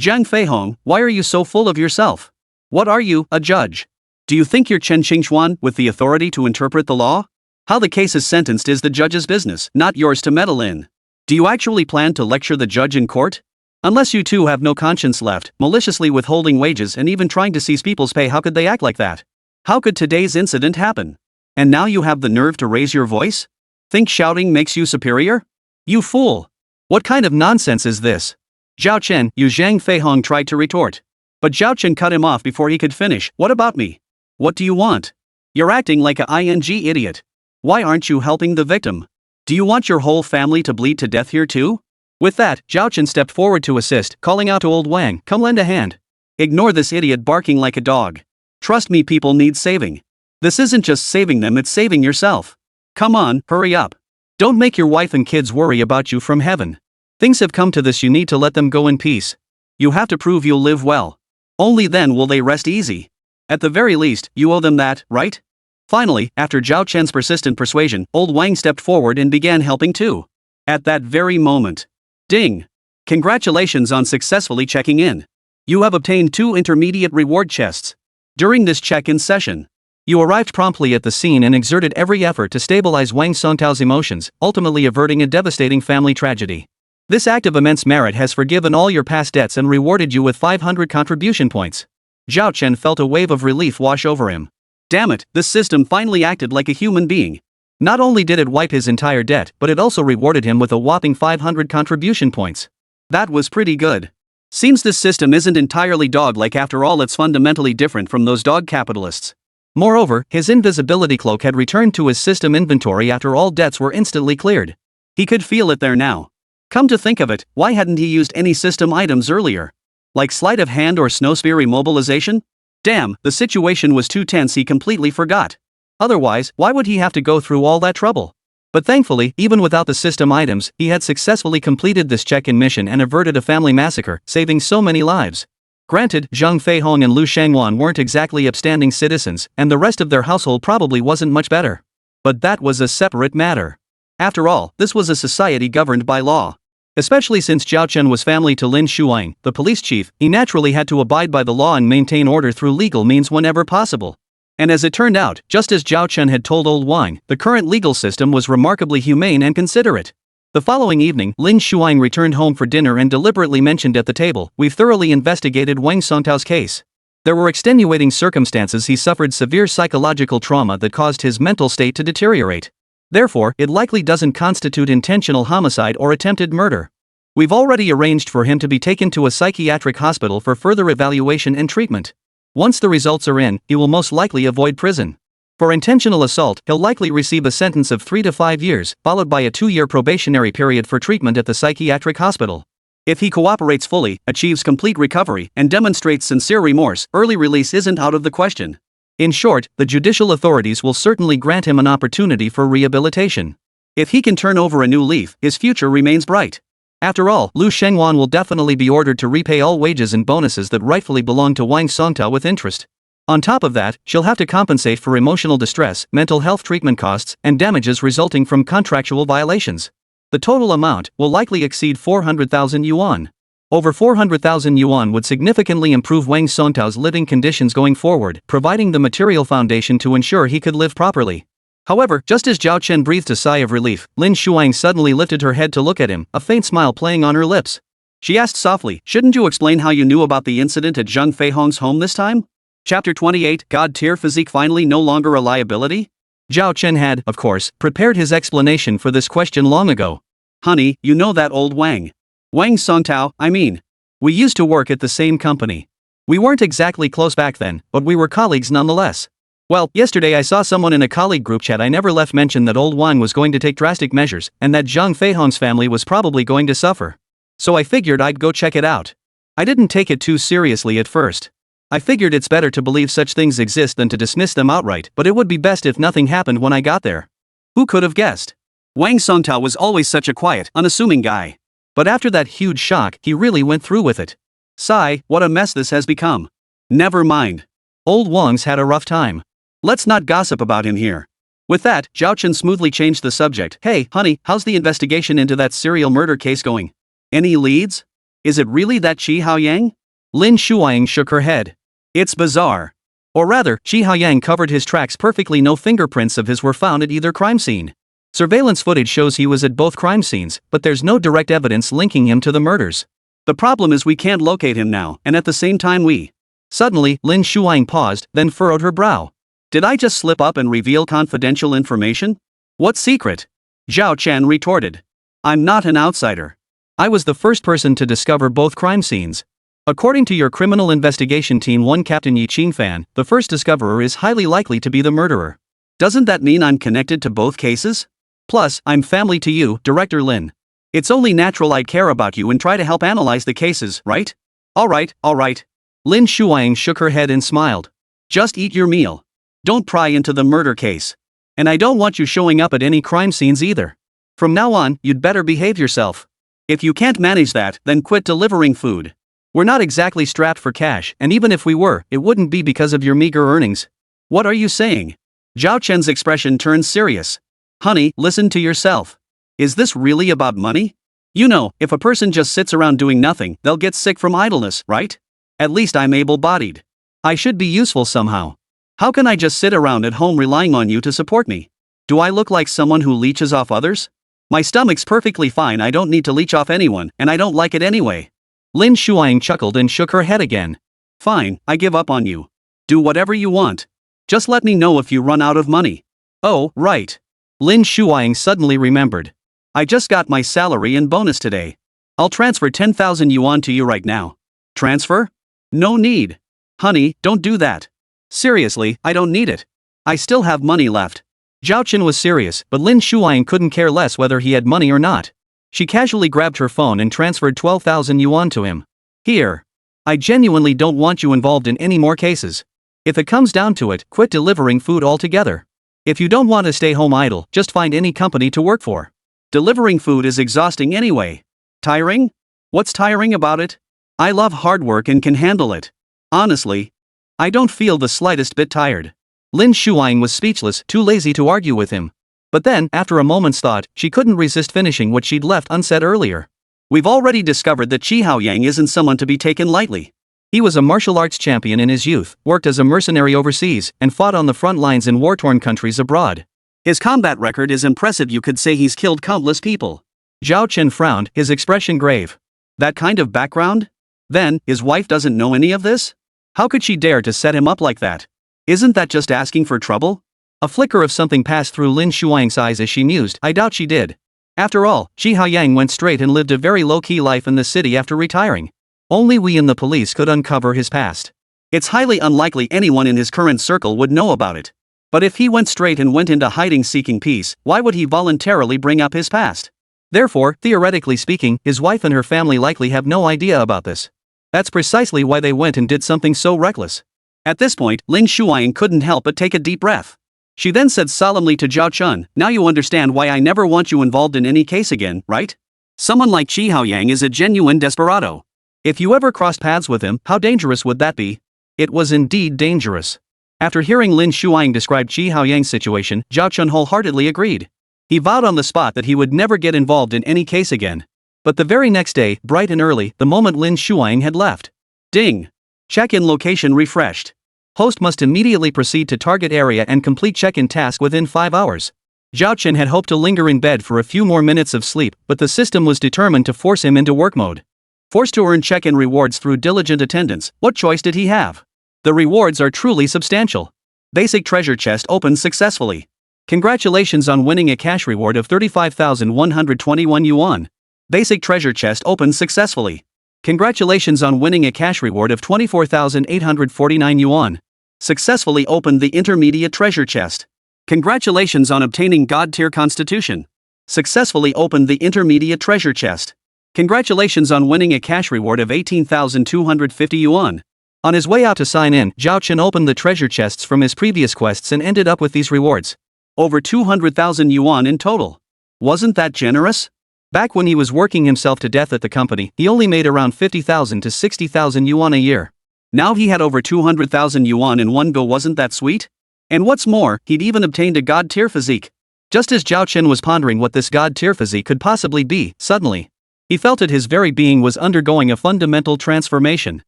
Zhang Feihong, why are you so full of yourself? What are you, a judge? Do you think you're Chen Qingxuan with the authority to interpret the law? How the case is sentenced is the judge's business, not yours to meddle in. Do you actually plan to lecture the judge in court? Unless you two have no conscience left, maliciously withholding wages and even trying to seize people's pay, how could they act like that? How could today's incident happen? And now you have the nerve to raise your voice? Think shouting makes you superior? You fool! What kind of nonsense is this? Zhao Chen, you Zhang Feihong tried to retort. But Zhao Chen cut him off before he could finish. What about me? What do you want? You're acting like a ing idiot. Why aren't you helping the victim? Do you want your whole family to bleed to death here too? With that, Zhao Chen stepped forward to assist, calling out to old Wang, come lend a hand. Ignore this idiot barking like a dog. Trust me, people need saving. This isn't just saving them, it's saving yourself. Come on, hurry up. Don't make your wife and kids worry about you from heaven. Things have come to this, you need to let them go in peace. You have to prove you'll live well. Only then will they rest easy. At the very least, you owe them that, right? Finally, after Zhao Chen's persistent persuasion, old Wang stepped forward and began helping too. At that very moment. Ding! Congratulations on successfully checking in. You have obtained 2 intermediate reward chests. During this check-in session, you arrived promptly at the scene and exerted every effort to stabilize Wang Songtao's emotions, ultimately averting a devastating family tragedy. This act of immense merit has forgiven all your past debts and rewarded you with 500 contribution points. Zhao Chen felt a wave of relief wash over him. Damn it, this system finally acted like a human being. Not only did it wipe his entire debt, but it also rewarded him with a whopping 500 contribution points. That was pretty good. Seems this system isn't entirely dog-like after all, it's fundamentally different from those dog capitalists. Moreover, his invisibility cloak had returned to his system inventory after all debts were instantly cleared. He could feel it there now. Come to think of it, why hadn't he used any system items earlier? Like sleight of hand or snowspear immobilization? Damn, the situation was too tense, he completely forgot. Otherwise, why would he have to go through all that trouble? But thankfully, even without the system items, he had successfully completed this check-in mission and averted a family massacre, saving so many lives. Granted, Zhang Feihong and Lu Shangwan weren't exactly upstanding citizens, and the rest of their household probably wasn't much better. But that was a separate matter. After all, this was a society governed by law. Especially since Zhao Chen was family to Lin Shuang, the police chief, he naturally had to abide by the law and maintain order through legal means whenever possible. And as it turned out, just as Zhao Chen had told old Wang, the current legal system was remarkably humane and considerate. The following evening, Lin Shuang returned home for dinner and deliberately mentioned at the table, "We've thoroughly investigated Wang Songtao's case. There were extenuating circumstances. He suffered severe psychological trauma that caused his mental state to deteriorate. Therefore, it likely doesn't constitute intentional homicide or attempted murder. We've already arranged for him to be taken to a psychiatric hospital for further evaluation and treatment. Once the results are in, he will most likely avoid prison. For intentional assault, he'll likely receive a sentence of 3 to 5 years, followed by a 2-year probationary period for treatment at the psychiatric hospital. If he cooperates fully, achieves complete recovery, and demonstrates sincere remorse, early release isn't out of the question. In short, the judicial authorities will certainly grant him an opportunity for rehabilitation. If he can turn over a new leaf, his future remains bright. After all, Lu Shengwan will definitely be ordered to repay all wages and bonuses that rightfully belong to Wang Songtao with interest. On top of that, she'll have to compensate for emotional distress, mental health treatment costs, and damages resulting from contractual violations. The total amount will likely exceed 400,000 yuan. Over 400,000 yuan would significantly improve Wang Songtao's living conditions going forward, providing the material foundation to ensure he could live properly. However, just as Zhao Chen breathed a sigh of relief, Lin Shuang suddenly lifted her head to look at him, a faint smile playing on her lips. She asked softly, "Shouldn't you explain how you knew about the incident at Zhang Feihong's home this time?" Chapter 28, God-tier physique finally no longer a liability? Zhao Chen had, of course, prepared his explanation for this question long ago. "Honey, you know that old Wang Songtao, I mean. We used to work at the same company. We weren't exactly close back then, but we were colleagues nonetheless. Well, yesterday I saw someone in a colleague group chat I never left mention that old Wang was going to take drastic measures, and that Zhang Feihong's family was probably going to suffer. So I figured I'd go check it out. I didn't take it too seriously at first. I figured it's better to believe such things exist than to dismiss them outright, but it would be best if nothing happened when I got there." Who could have guessed? Wang Songtao was always such a quiet, unassuming guy. But after that huge shock, he really went through with it. Sigh, what a mess this has become. Never mind. Old Wang's had a rough time. Let's not gossip about him here. With that, Zhao Chen smoothly changed the subject. "Hey, honey, how's the investigation into that serial murder case going? Any leads? Is it really that Qi Haoyang?" Lin Shuang shook her head. "It's bizarre. Or rather, Qi Haoyang covered his tracks perfectly. No fingerprints of his were found at either crime scene. Surveillance footage shows he was at both crime scenes, but there's no direct evidence linking him to the murders. The problem is we can't locate him now, and at the same time we..." Suddenly, Lin Shuang paused, then furrowed her brow. "Did I just slip up and reveal confidential information? What secret?" Zhao Chen retorted. "I'm not an outsider. I was the first person to discover both crime scenes. According to your criminal investigation team 1 Captain Yi Qingfan, the first discoverer is highly likely to be the murderer. Doesn't that mean I'm connected to both cases? Plus, I'm family to you, Director Lin. It's only natural I'd care about you and try to help analyze the cases, right?" All right. Lin Shuang shook her head and smiled. "Just eat your meal. Don't pry into the murder case. And I don't want you showing up at any crime scenes either. From now on, you'd better behave yourself. If you can't manage that, then quit delivering food. We're not exactly strapped for cash, and even if we were, it wouldn't be because of your meager earnings." "What are you saying?" Zhao Chen's expression turned serious. "Honey, listen to yourself. Is this really about money? You know, if a person just sits around doing nothing, they'll get sick from idleness, right? At least I'm able-bodied. I should be useful somehow. How can I just sit around at home relying on you to support me? Do I look like someone who leeches off others? My stomach's perfectly fine. I don't need to leech off anyone, and I don't like it anyway." Lin Shuang chuckled and shook her head again. "Fine, I give up on you. Do whatever you want. Just let me know if you run out of money." "Oh, right." Lin Shuang suddenly remembered. "I just got my salary and bonus today. I'll transfer 10,000 yuan to you right now." "Transfer? No need. Honey, don't do that. Seriously, I don't need it. I still have money left." Zhao Chen was serious, but Lin Shuang couldn't care less whether he had money or not. She casually grabbed her phone and transferred 12,000 yuan to him. "Here. I genuinely don't want you involved in any more cases. If it comes down to it, quit delivering food altogether. If you don't want to stay home idle, just find any company to work for. Delivering food is exhausting anyway." "Tiring? What's tiring about it?" I love hard work and can handle it. Honestly, I don't feel the slightest bit tired. Lin Shuang was speechless, too lazy to argue with him. But then, after a moment's thought, she couldn't resist finishing what she'd left unsaid earlier. We've already discovered that Qi Haoyang isn't someone to be taken lightly. He was a martial arts champion in his youth, worked as a mercenary overseas, and fought on the front lines in war-torn countries abroad. His combat record is impressive. You could say he's killed countless people. Zhao Chen frowned, his expression grave. That kind of background? Then, his wife doesn't know any of this? How could she dare to set him up like that? Isn't that just asking for trouble? A flicker of something passed through Lin Shuang's eyes as she mused. I doubt she did. After all, Qi Haoyang went straight and lived a very low-key life in the city after retiring. Only we in the police could uncover his past. It's highly unlikely anyone in his current circle would know about it. But if he went straight and went into hiding seeking peace, why would he voluntarily bring up his past? Therefore, theoretically speaking, his wife and her family likely have no idea about this. That's precisely why they went and did something so reckless. At this point, Lin Shuang couldn't help but take a deep breath. She then said solemnly to Zhao Chen, now you understand why I never want you involved in any case again, right? Someone like Qi Haoyang is a genuine desperado. If you ever crossed paths with him, how dangerous would that be? It was indeed dangerous. After hearing Lin Shuang describe Qi Haoyang's situation, Zhao Chen wholeheartedly agreed. He vowed on the spot that he would never get involved in any case again. But the very next day, bright and early, the moment Lin Shuang had left. Ding! Check-in location refreshed. Host must immediately proceed to target area and complete check-in task within 5 hours. Zhao Chen had hoped to linger in bed for a few more minutes of sleep, but the system was determined to force him into work mode. Forced to earn check-in rewards through diligent attendance, what choice did he have? The rewards are truly substantial. Basic treasure chest opened successfully. Congratulations on winning a cash reward of 35,121 yuan. Basic treasure chest opened successfully. Congratulations on winning a cash reward of 24,849 yuan. Successfully opened the intermediate treasure chest. Congratulations on obtaining God tier constitution. Successfully opened the intermediate treasure chest. Congratulations on winning a cash reward of 18,250 yuan. On his way out to sign in, Zhao Chen opened the treasure chests from his previous quests and ended up with these rewards. Over 200,000 yuan in total. Wasn't that generous? Back when he was working himself to death at the company, he only made around 50,000 to 60,000 yuan a year. Now he had over 200,000 yuan in one go. Wasn't that sweet? And what's more, he'd even obtained a God tier physique. Just as Zhao Chen was pondering what this God tier physique could possibly be, suddenly, he felt that his very being was undergoing a fundamental transformation.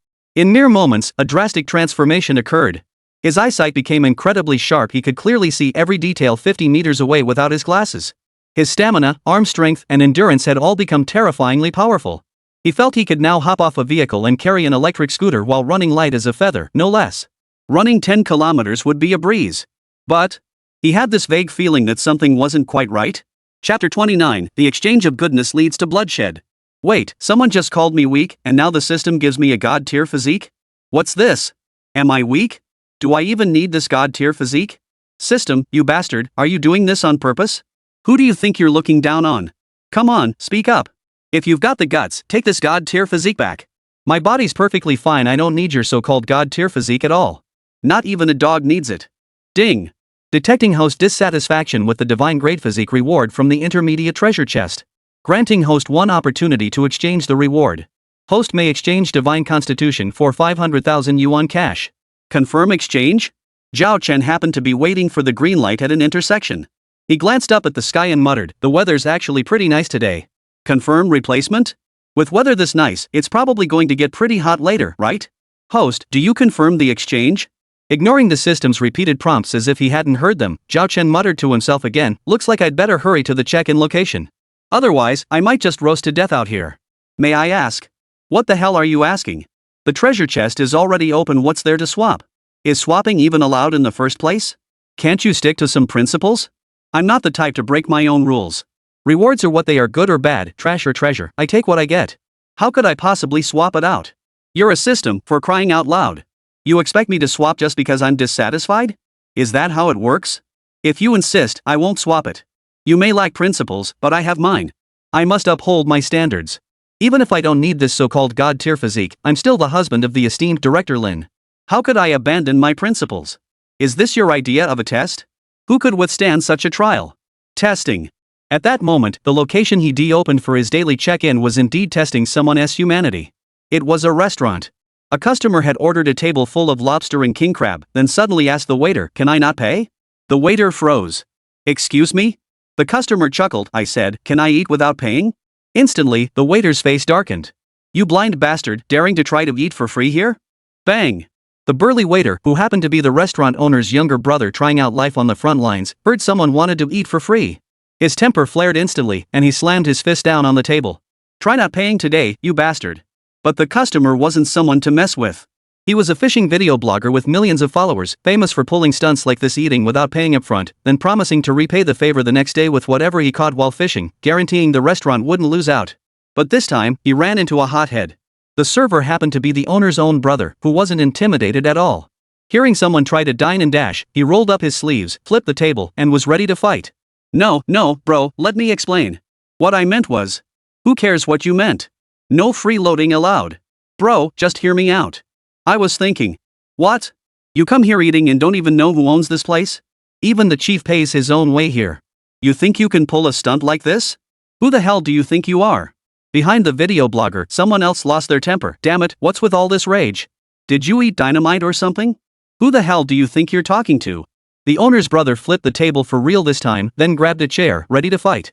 In mere moments, a drastic transformation occurred. His eyesight became incredibly sharp. He could clearly see every detail 50 meters away without his glasses. His stamina, arm strength, and endurance had all become terrifyingly powerful. He felt he could now hop off a vehicle and carry an electric scooter while running light as a feather, no less. Running 10 kilometers would be a breeze. But he had this vague feeling that something wasn't quite right. Chapter 29, The exchange of goodness leads to bloodshed. Wait, someone just called me weak, and now the system gives me a God tier physique? What's this? Am I weak? Do I even need this God tier physique? System, you bastard, are you doing this on purpose? Who do you think you're looking down on? Come on, speak up. If you've got the guts, take this God tier physique back. My body's perfectly fine. I don't need your so-called God tier physique at all. Not even a dog needs it. Ding! Detecting host dissatisfaction with the divine grade physique reward from the intermediate treasure chest. Granting host one opportunity to exchange the reward. Host may exchange divine constitution for 500,000 yuan cash. Confirm exchange? Zhao Chen happened to be waiting for the green light at an intersection. He glanced up at the sky and muttered, the weather's actually pretty nice today. Confirm replacement? With weather this nice, it's probably going to get pretty hot later, right? Host, do you confirm the exchange? Ignoring the system's repeated prompts as if he hadn't heard them, Zhao Chen muttered to himself again, looks like I'd better hurry to the check-in location. Otherwise, I might just roast to death out here. May I ask? What the hell are you asking? The treasure chest is already open. What's there to swap? Is swapping even allowed in the first place? Can't you stick to some principles? I'm not the type to break my own rules. Rewards are what they are, good or bad, trash or treasure, I take what I get. How could I possibly swap it out? You're a system, for crying out loud. You expect me to swap just because I'm dissatisfied? Is that how it works? If you insist, I won't swap it. You may lack principles, but I have mine. I must uphold my standards. Even if I don't need this so-called God tier physique, I'm still the husband of the esteemed Director Lin. How could I abandon my principles? Is this your idea of a test? Who could withstand such a trial? Testing. At that moment, the location he opened for his daily check-in was indeed testing someone's humanity. It was a restaurant. A customer had ordered a table full of lobster and king crab, then suddenly asked the waiter, "Can I not pay?" The waiter froze. "Excuse me?" The customer chuckled. "I said, can I eat without paying?" Instantly, the waiter's face darkened. "You blind bastard, daring to try to eat for free here?" Bang! The burly waiter, who happened to be the restaurant owner's younger brother trying out life on the front lines, heard someone wanted to eat for free. His temper flared instantly, and he slammed his fist down on the table. "Try not paying today, you bastard." But the customer wasn't someone to mess with. He was a fishing video blogger with millions of followers, famous for pulling stunts like this, eating without paying up front, then promising to repay the favor the next day with whatever he caught while fishing, guaranteeing the restaurant wouldn't lose out. But this time, he ran into a hothead. The server happened to be the owner's own brother, who wasn't intimidated at all. Hearing someone try to dine and dash, he rolled up his sleeves, flipped the table, and was ready to fight. No, bro, let me explain. What I meant was, who cares what you meant? No freeloading allowed. Bro, just hear me out. I was thinking. What? You come here eating and don't even know who owns this place? Even the chief pays his own way here. You think you can pull a stunt like this? Who the hell do you think you are? Behind the video blogger, someone else lost their temper. Damn it, what's with all this rage? Did you eat dynamite or something? Who the hell do you think you're talking to? The owner's brother flipped the table for real this time, then grabbed a chair, ready to fight.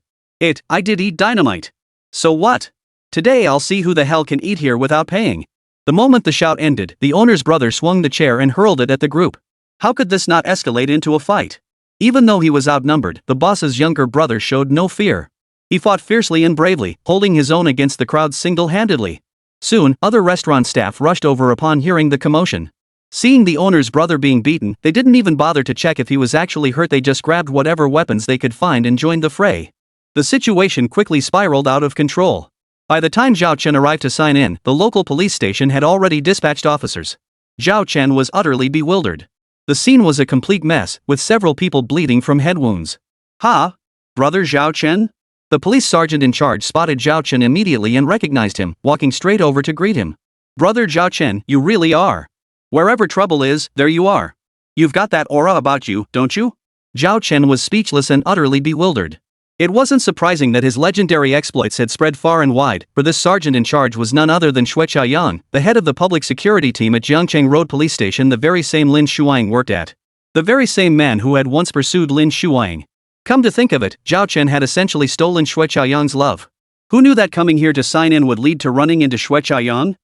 I did eat dynamite. So what? Today I'll see who the hell can eat here without paying. The moment the shout ended, the owner's brother swung the chair and hurled it at the group. How could this not escalate into a fight? Even though he was outnumbered, the boss's younger brother showed no fear. He fought fiercely and bravely, holding his own against the crowd single-handedly. Soon, other restaurant staff rushed over upon hearing the commotion. Seeing the owner's brother being beaten, they didn't even bother to check if he was actually hurt. They just grabbed whatever weapons they could find and joined the fray. The situation quickly spiraled out of control. By the time Zhao Chen arrived to sign in, the local police station had already dispatched officers. Zhao Chen was utterly bewildered. The scene was a complete mess, with several people bleeding from head wounds. "Ha? Brother Zhao Chen?" The police sergeant in charge spotted Zhao Chen immediately and recognized him, walking straight over to greet him. "Brother Zhao Chen, you really are. Wherever trouble is, there you are. You've got that aura about you, don't you?" Zhao Chen was speechless and utterly bewildered. It wasn't surprising that his legendary exploits had spread far and wide, for this sergeant in charge was none other than Xue Qiayang, the head of the public security team at Jiangcheng Road Police Station, the very same Lin Shuang worked at. The very same man who had once pursued Lin Shuang. Come to think of it, Zhao Chen had essentially stolen Xue Qiayang's love. Who knew that coming here to sign in would lead to running into Xue Qiayang?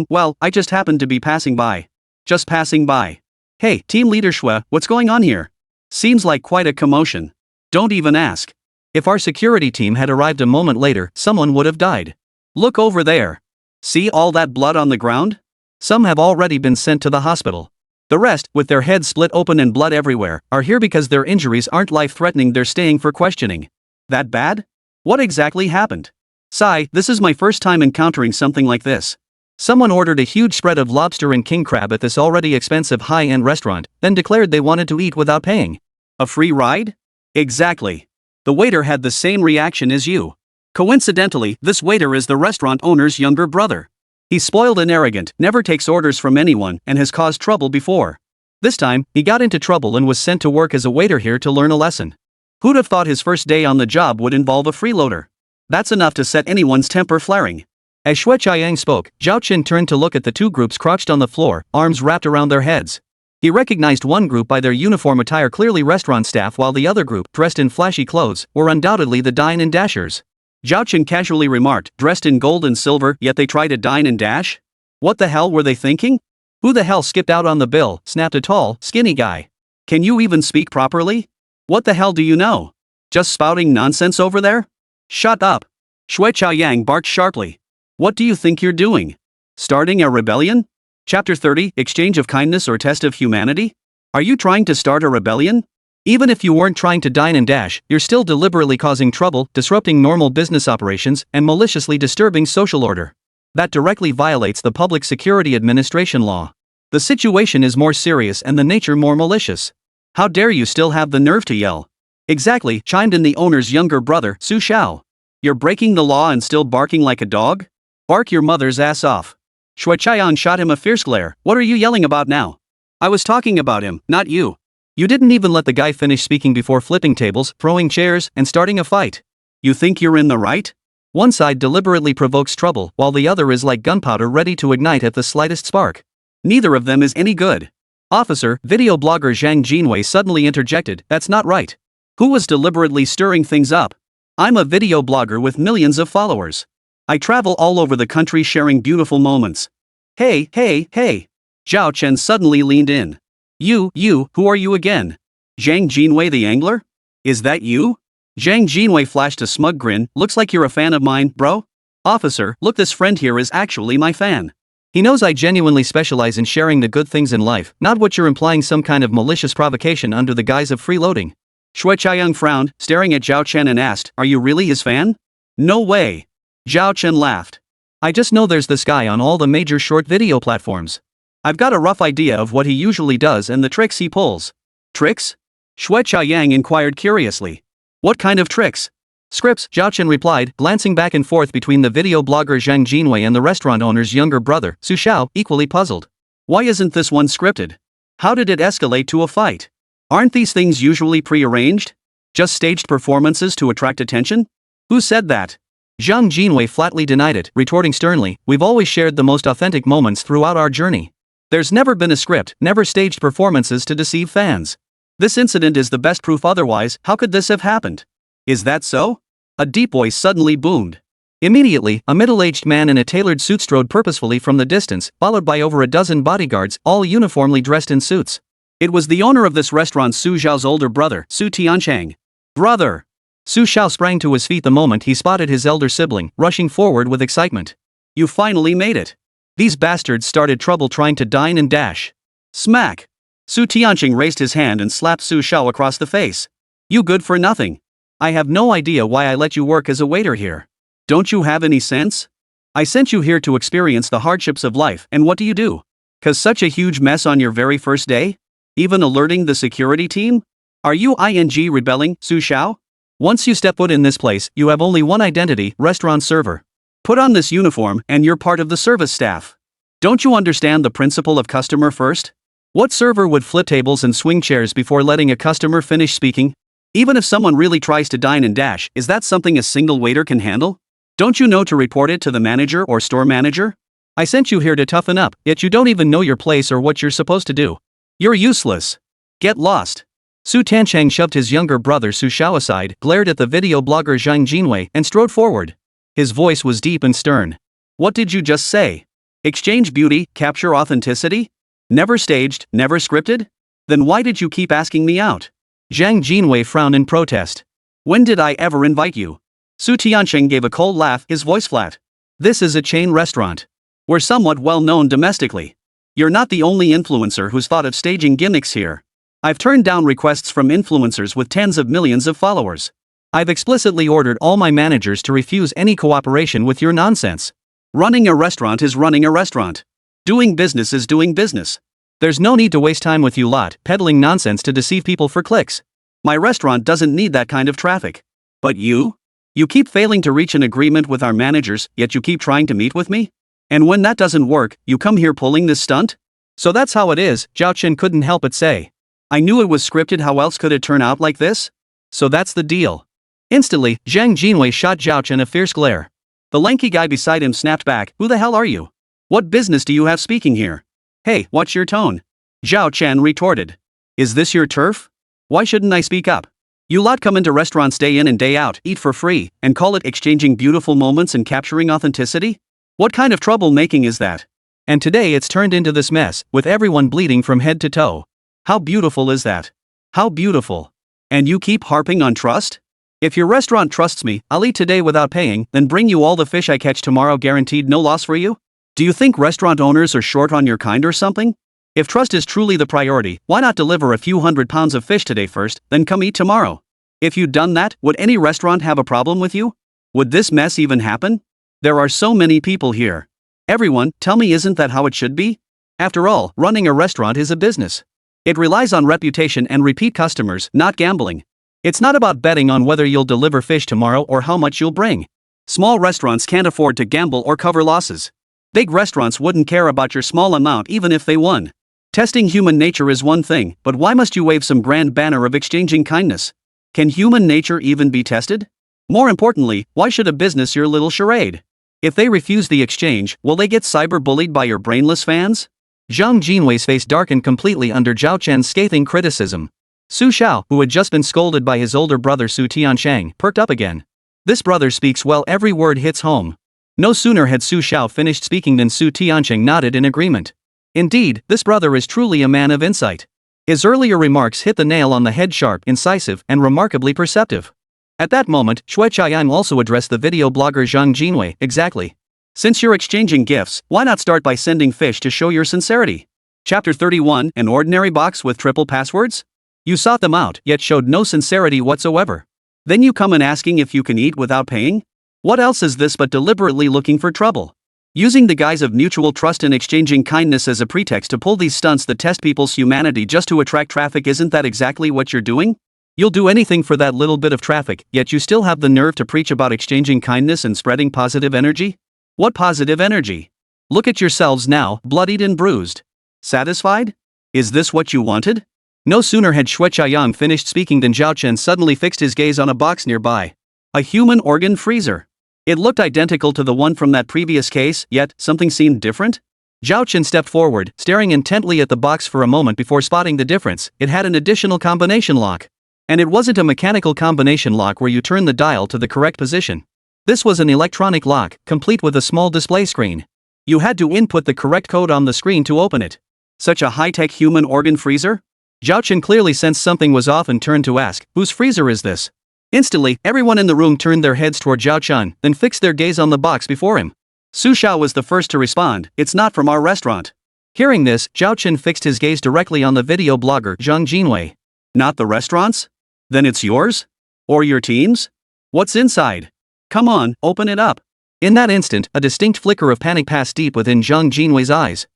Well, I just happened to be passing by. Just passing by. Hey, team leader Xue, what's going on here? Seems like quite a commotion. Don't even ask. If our security team had arrived a moment later, someone would have died. Look over there. See all that blood on the ground? Some have already been sent to the hospital. The rest, with their heads split open and blood everywhere, are here because their injuries aren't life-threatening. They're staying for questioning. That bad? What exactly happened? Sigh, this is my first time encountering something like this. Someone ordered a huge spread of lobster and king crab at this already expensive high-end restaurant, then declared they wanted to eat without paying. A free ride? Exactly. The waiter had the same reaction as you. Coincidentally, this waiter is the restaurant owner's younger brother. He's spoiled and arrogant, never takes orders from anyone, and has caused trouble before. This time, he got into trouble and was sent to work as a waiter here to learn a lesson. Who'd have thought his first day on the job would involve a freeloader? That's enough to set anyone's temper flaring. As Xue Qiayang spoke, Zhao Chen turned to look at the two groups crouched on the floor, arms wrapped around their heads. He recognized one group by their uniform attire, clearly restaurant staff, while the other group, dressed in flashy clothes, were undoubtedly the dine and dashers. Zhao Chen casually remarked, dressed in gold and silver, yet they try to dine and dash? What the hell were they thinking? Who the hell skipped out on the bill? Snapped a tall, skinny guy. Can you even speak properly? What the hell do you know? Just spouting nonsense over there? Shut up. Xue Qiayang barked sharply. What do you think you're doing? Starting a rebellion? Chapter 30, Exchange of Kindness or Test of Humanity? Are you trying to start a rebellion? Even if you weren't trying to dine and dash, you're still deliberately causing trouble, disrupting normal business operations, and maliciously disturbing social order. That directly violates the Public Security Administration law. The situation is more serious and the nature more malicious. How dare you still have the nerve to yell? Exactly, chimed in the owner's younger brother, Su Xiao. You're breaking the law and still barking like a dog? Bark your mother's ass off. Xue Qiayang shot him a fierce glare. What are you yelling about now? I was talking about him, not you. You didn't even let the guy finish speaking before flipping tables, throwing chairs, and starting a fight. You think you're in the right? One side deliberately provokes trouble while the other is like gunpowder ready to ignite at the slightest spark. Neither of them is any good. Officer, video blogger Zhang Jinwei suddenly interjected, that's not right. Who was deliberately stirring things up? I'm a video blogger with millions of followers. I travel all over the country sharing beautiful moments. Hey, hey, hey. Zhao Chen suddenly leaned in. You, who are you again? Zhang Jinwei the angler? Is that you? Zhang Jinwei flashed a smug grin, looks like you're a fan of mine, bro? Officer, look, this friend here is actually my fan. He knows I genuinely specialize in sharing the good things in life, not what you're implying some kind of malicious provocation under the guise of freeloading. Shui Chaiyang frowned, staring at Zhao Chen and asked, are you really his fan? No way. Zhao Chen laughed. I just know there's this guy on all the major short video platforms. I've got a rough idea of what he usually does and the tricks he pulls. Tricks? Shui Chaiyang inquired curiously. What kind of tricks? Scripts, Zhao Chen replied, glancing back and forth between the video blogger Zhang Jinwei and the restaurant owner's younger brother, Su Xiao, equally puzzled. Why isn't this one scripted? How did it escalate to a fight? Aren't these things usually pre-arranged? Just staged performances to attract attention? Who said that? Zhang Jinwei flatly denied it, retorting sternly, we've always shared the most authentic moments throughout our journey. There's never been a script, never staged performances to deceive fans. This incident is the best proof, otherwise, how could this have happened? Is that so? A deep voice suddenly boomed. Immediately, a middle-aged man in a tailored suit strode purposefully from the distance, followed by over a dozen bodyguards, all uniformly dressed in suits. It was the owner of this restaurant, Su Xiao's older brother, Su Tianchang. Brother! Su Xiao sprang to his feet the moment he spotted his elder sibling, rushing forward with excitement. You finally made it. These bastards started trouble trying to dine and dash. Smack! Su Tianchang raised his hand and slapped Su Xiao across the face. You good for nothing. I have no idea why I let you work as a waiter here. Don't you have any sense? I sent you here to experience the hardships of life, and what do? 'Cause such a huge mess on your very first day? Even alerting the security team? Are you rebelling, Su Xiao? Once you step foot in this place, you have only one identity, restaurant server. Put on this uniform, and you're part of the service staff. Don't you understand the principle of customer first? What server would flip tables and swing chairs before letting a customer finish speaking? Even if someone really tries to dine and dash, is that something a single waiter can handle? Don't you know to report it to the manager or store manager? I sent you here to toughen up, yet you don't even know your place or what you're supposed to do. You're useless. Get lost. Su Tianchang shoved his younger brother Su Xiao aside, glared at the video blogger Zhang Jinwei, and strode forward. His voice was deep and stern. What did you just say? Exchange beauty, capture authenticity? Never staged, never scripted? Then why did you keep asking me out? Zhang Jinwei frowned in protest. When did I ever invite you? Su Tiancheng gave a cold laugh, his voice flat. This is a chain restaurant. We're somewhat well known domestically. You're not the only influencer who's thought of staging gimmicks here. I've turned down requests from influencers with tens of millions of followers. I've explicitly ordered all my managers to refuse any cooperation with your nonsense. Running a restaurant is running a restaurant. Doing business is doing business. There's no need to waste time with you lot, peddling nonsense to deceive people for clicks. My restaurant doesn't need that kind of traffic. But you? You keep failing to reach an agreement with our managers, yet you keep trying to meet with me? And when that doesn't work, you come here pulling this stunt? So that's how it is, Zhao Chen couldn't help but say. I knew it was scripted, how else could it turn out like this? So that's the deal. Instantly, Zhang Jinwei shot Zhao Chen a fierce glare. The lanky guy beside him snapped back, who the hell are you? What business do you have speaking here? Hey, watch your tone. Zhao Chen retorted. Is this your turf? Why shouldn't I speak up? You lot come into restaurants day in and day out, eat for free, and call it exchanging beautiful moments and capturing authenticity? What kind of troublemaking is that? And today it's turned into this mess, with everyone bleeding from head to toe. How beautiful is that? How beautiful. And you keep harping on trust? If your restaurant trusts me, I'll eat today without paying, then bring you all the fish I catch tomorrow, guaranteed no loss for you? Do you think restaurant owners are short on your kind or something? If trust is truly the priority, why not deliver a few 100 pounds of fish today first, then come eat tomorrow? If you'd done that, would any restaurant have a problem with you? Would this mess even happen? There are so many people here. Everyone, tell me, isn't that how it should be? After all, running a restaurant is a business. It relies on reputation and repeat customers, not gambling. It's not about betting on whether you'll deliver fish tomorrow or how much you'll bring. Small restaurants can't afford to gamble or cover losses. Big restaurants wouldn't care about your small amount even if they won. Testing human nature is one thing, but why must you wave some grand banner of exchanging kindness? Can human nature even be tested? More importantly, why should a business your little charade? If they refuse the exchange, will they get cyber-bullied by your brainless fans? Zhang Jinwei's face darkened completely under Zhao Chen's scathing criticism. Su Xiao, who had just been scolded by his older brother Su Tiansheng, perked up again. This brother speaks well, every word hits home. No sooner had Su Xiao finished speaking than Su Tiansheng nodded in agreement. Indeed, this brother is truly a man of insight. His earlier remarks hit the nail on the head, sharp, incisive, and remarkably perceptive. At that moment, Shui Chiang also addressed the video blogger Zhang Jinwei. Exactly. Since you're exchanging gifts, why not start by sending fish to show your sincerity? Chapter 31, an ordinary box with triple passwords? You sought them out, yet showed no sincerity whatsoever. Then you come and asking if you can eat without paying? What else is this but deliberately looking for trouble? Using the guise of mutual trust and exchanging kindness as a pretext to pull these stunts that test people's humanity just to attract traffic, isn't that exactly what you're doing? You'll do anything for that little bit of traffic, yet you still have the nerve to preach about exchanging kindness and spreading positive energy? What positive energy? Look at yourselves now, bloodied and bruised. Satisfied? Is this what you wanted? No sooner had Shui Chiang finished speaking than Zhao Chen suddenly fixed his gaze on a box nearby. A human organ freezer. It looked identical to the one from that previous case, yet something seemed different. Zhao Chen stepped forward, staring intently at the box for a moment before spotting the difference. It had an additional combination lock. And it wasn't a mechanical combination lock where you turn the dial to the correct position. This was an electronic lock, complete with a small display screen. You had to input the correct code on the screen to open it. Such a high-tech human organ freezer? Zhao Chen clearly sensed something was off and turned to ask, whose freezer is this? Instantly, everyone in the room turned their heads toward Zhao Chen, then fixed their gaze on the box before him. Su Xiao was the first to respond, it's not from our restaurant. Hearing this, Zhao Chen fixed his gaze directly on the video blogger Zhang Jinwei. Not the restaurant's? Then it's yours? Or your team's? What's inside? Come on, open it up. In that instant, a distinct flicker of panic passed deep within Zhang Jinwei's eyes.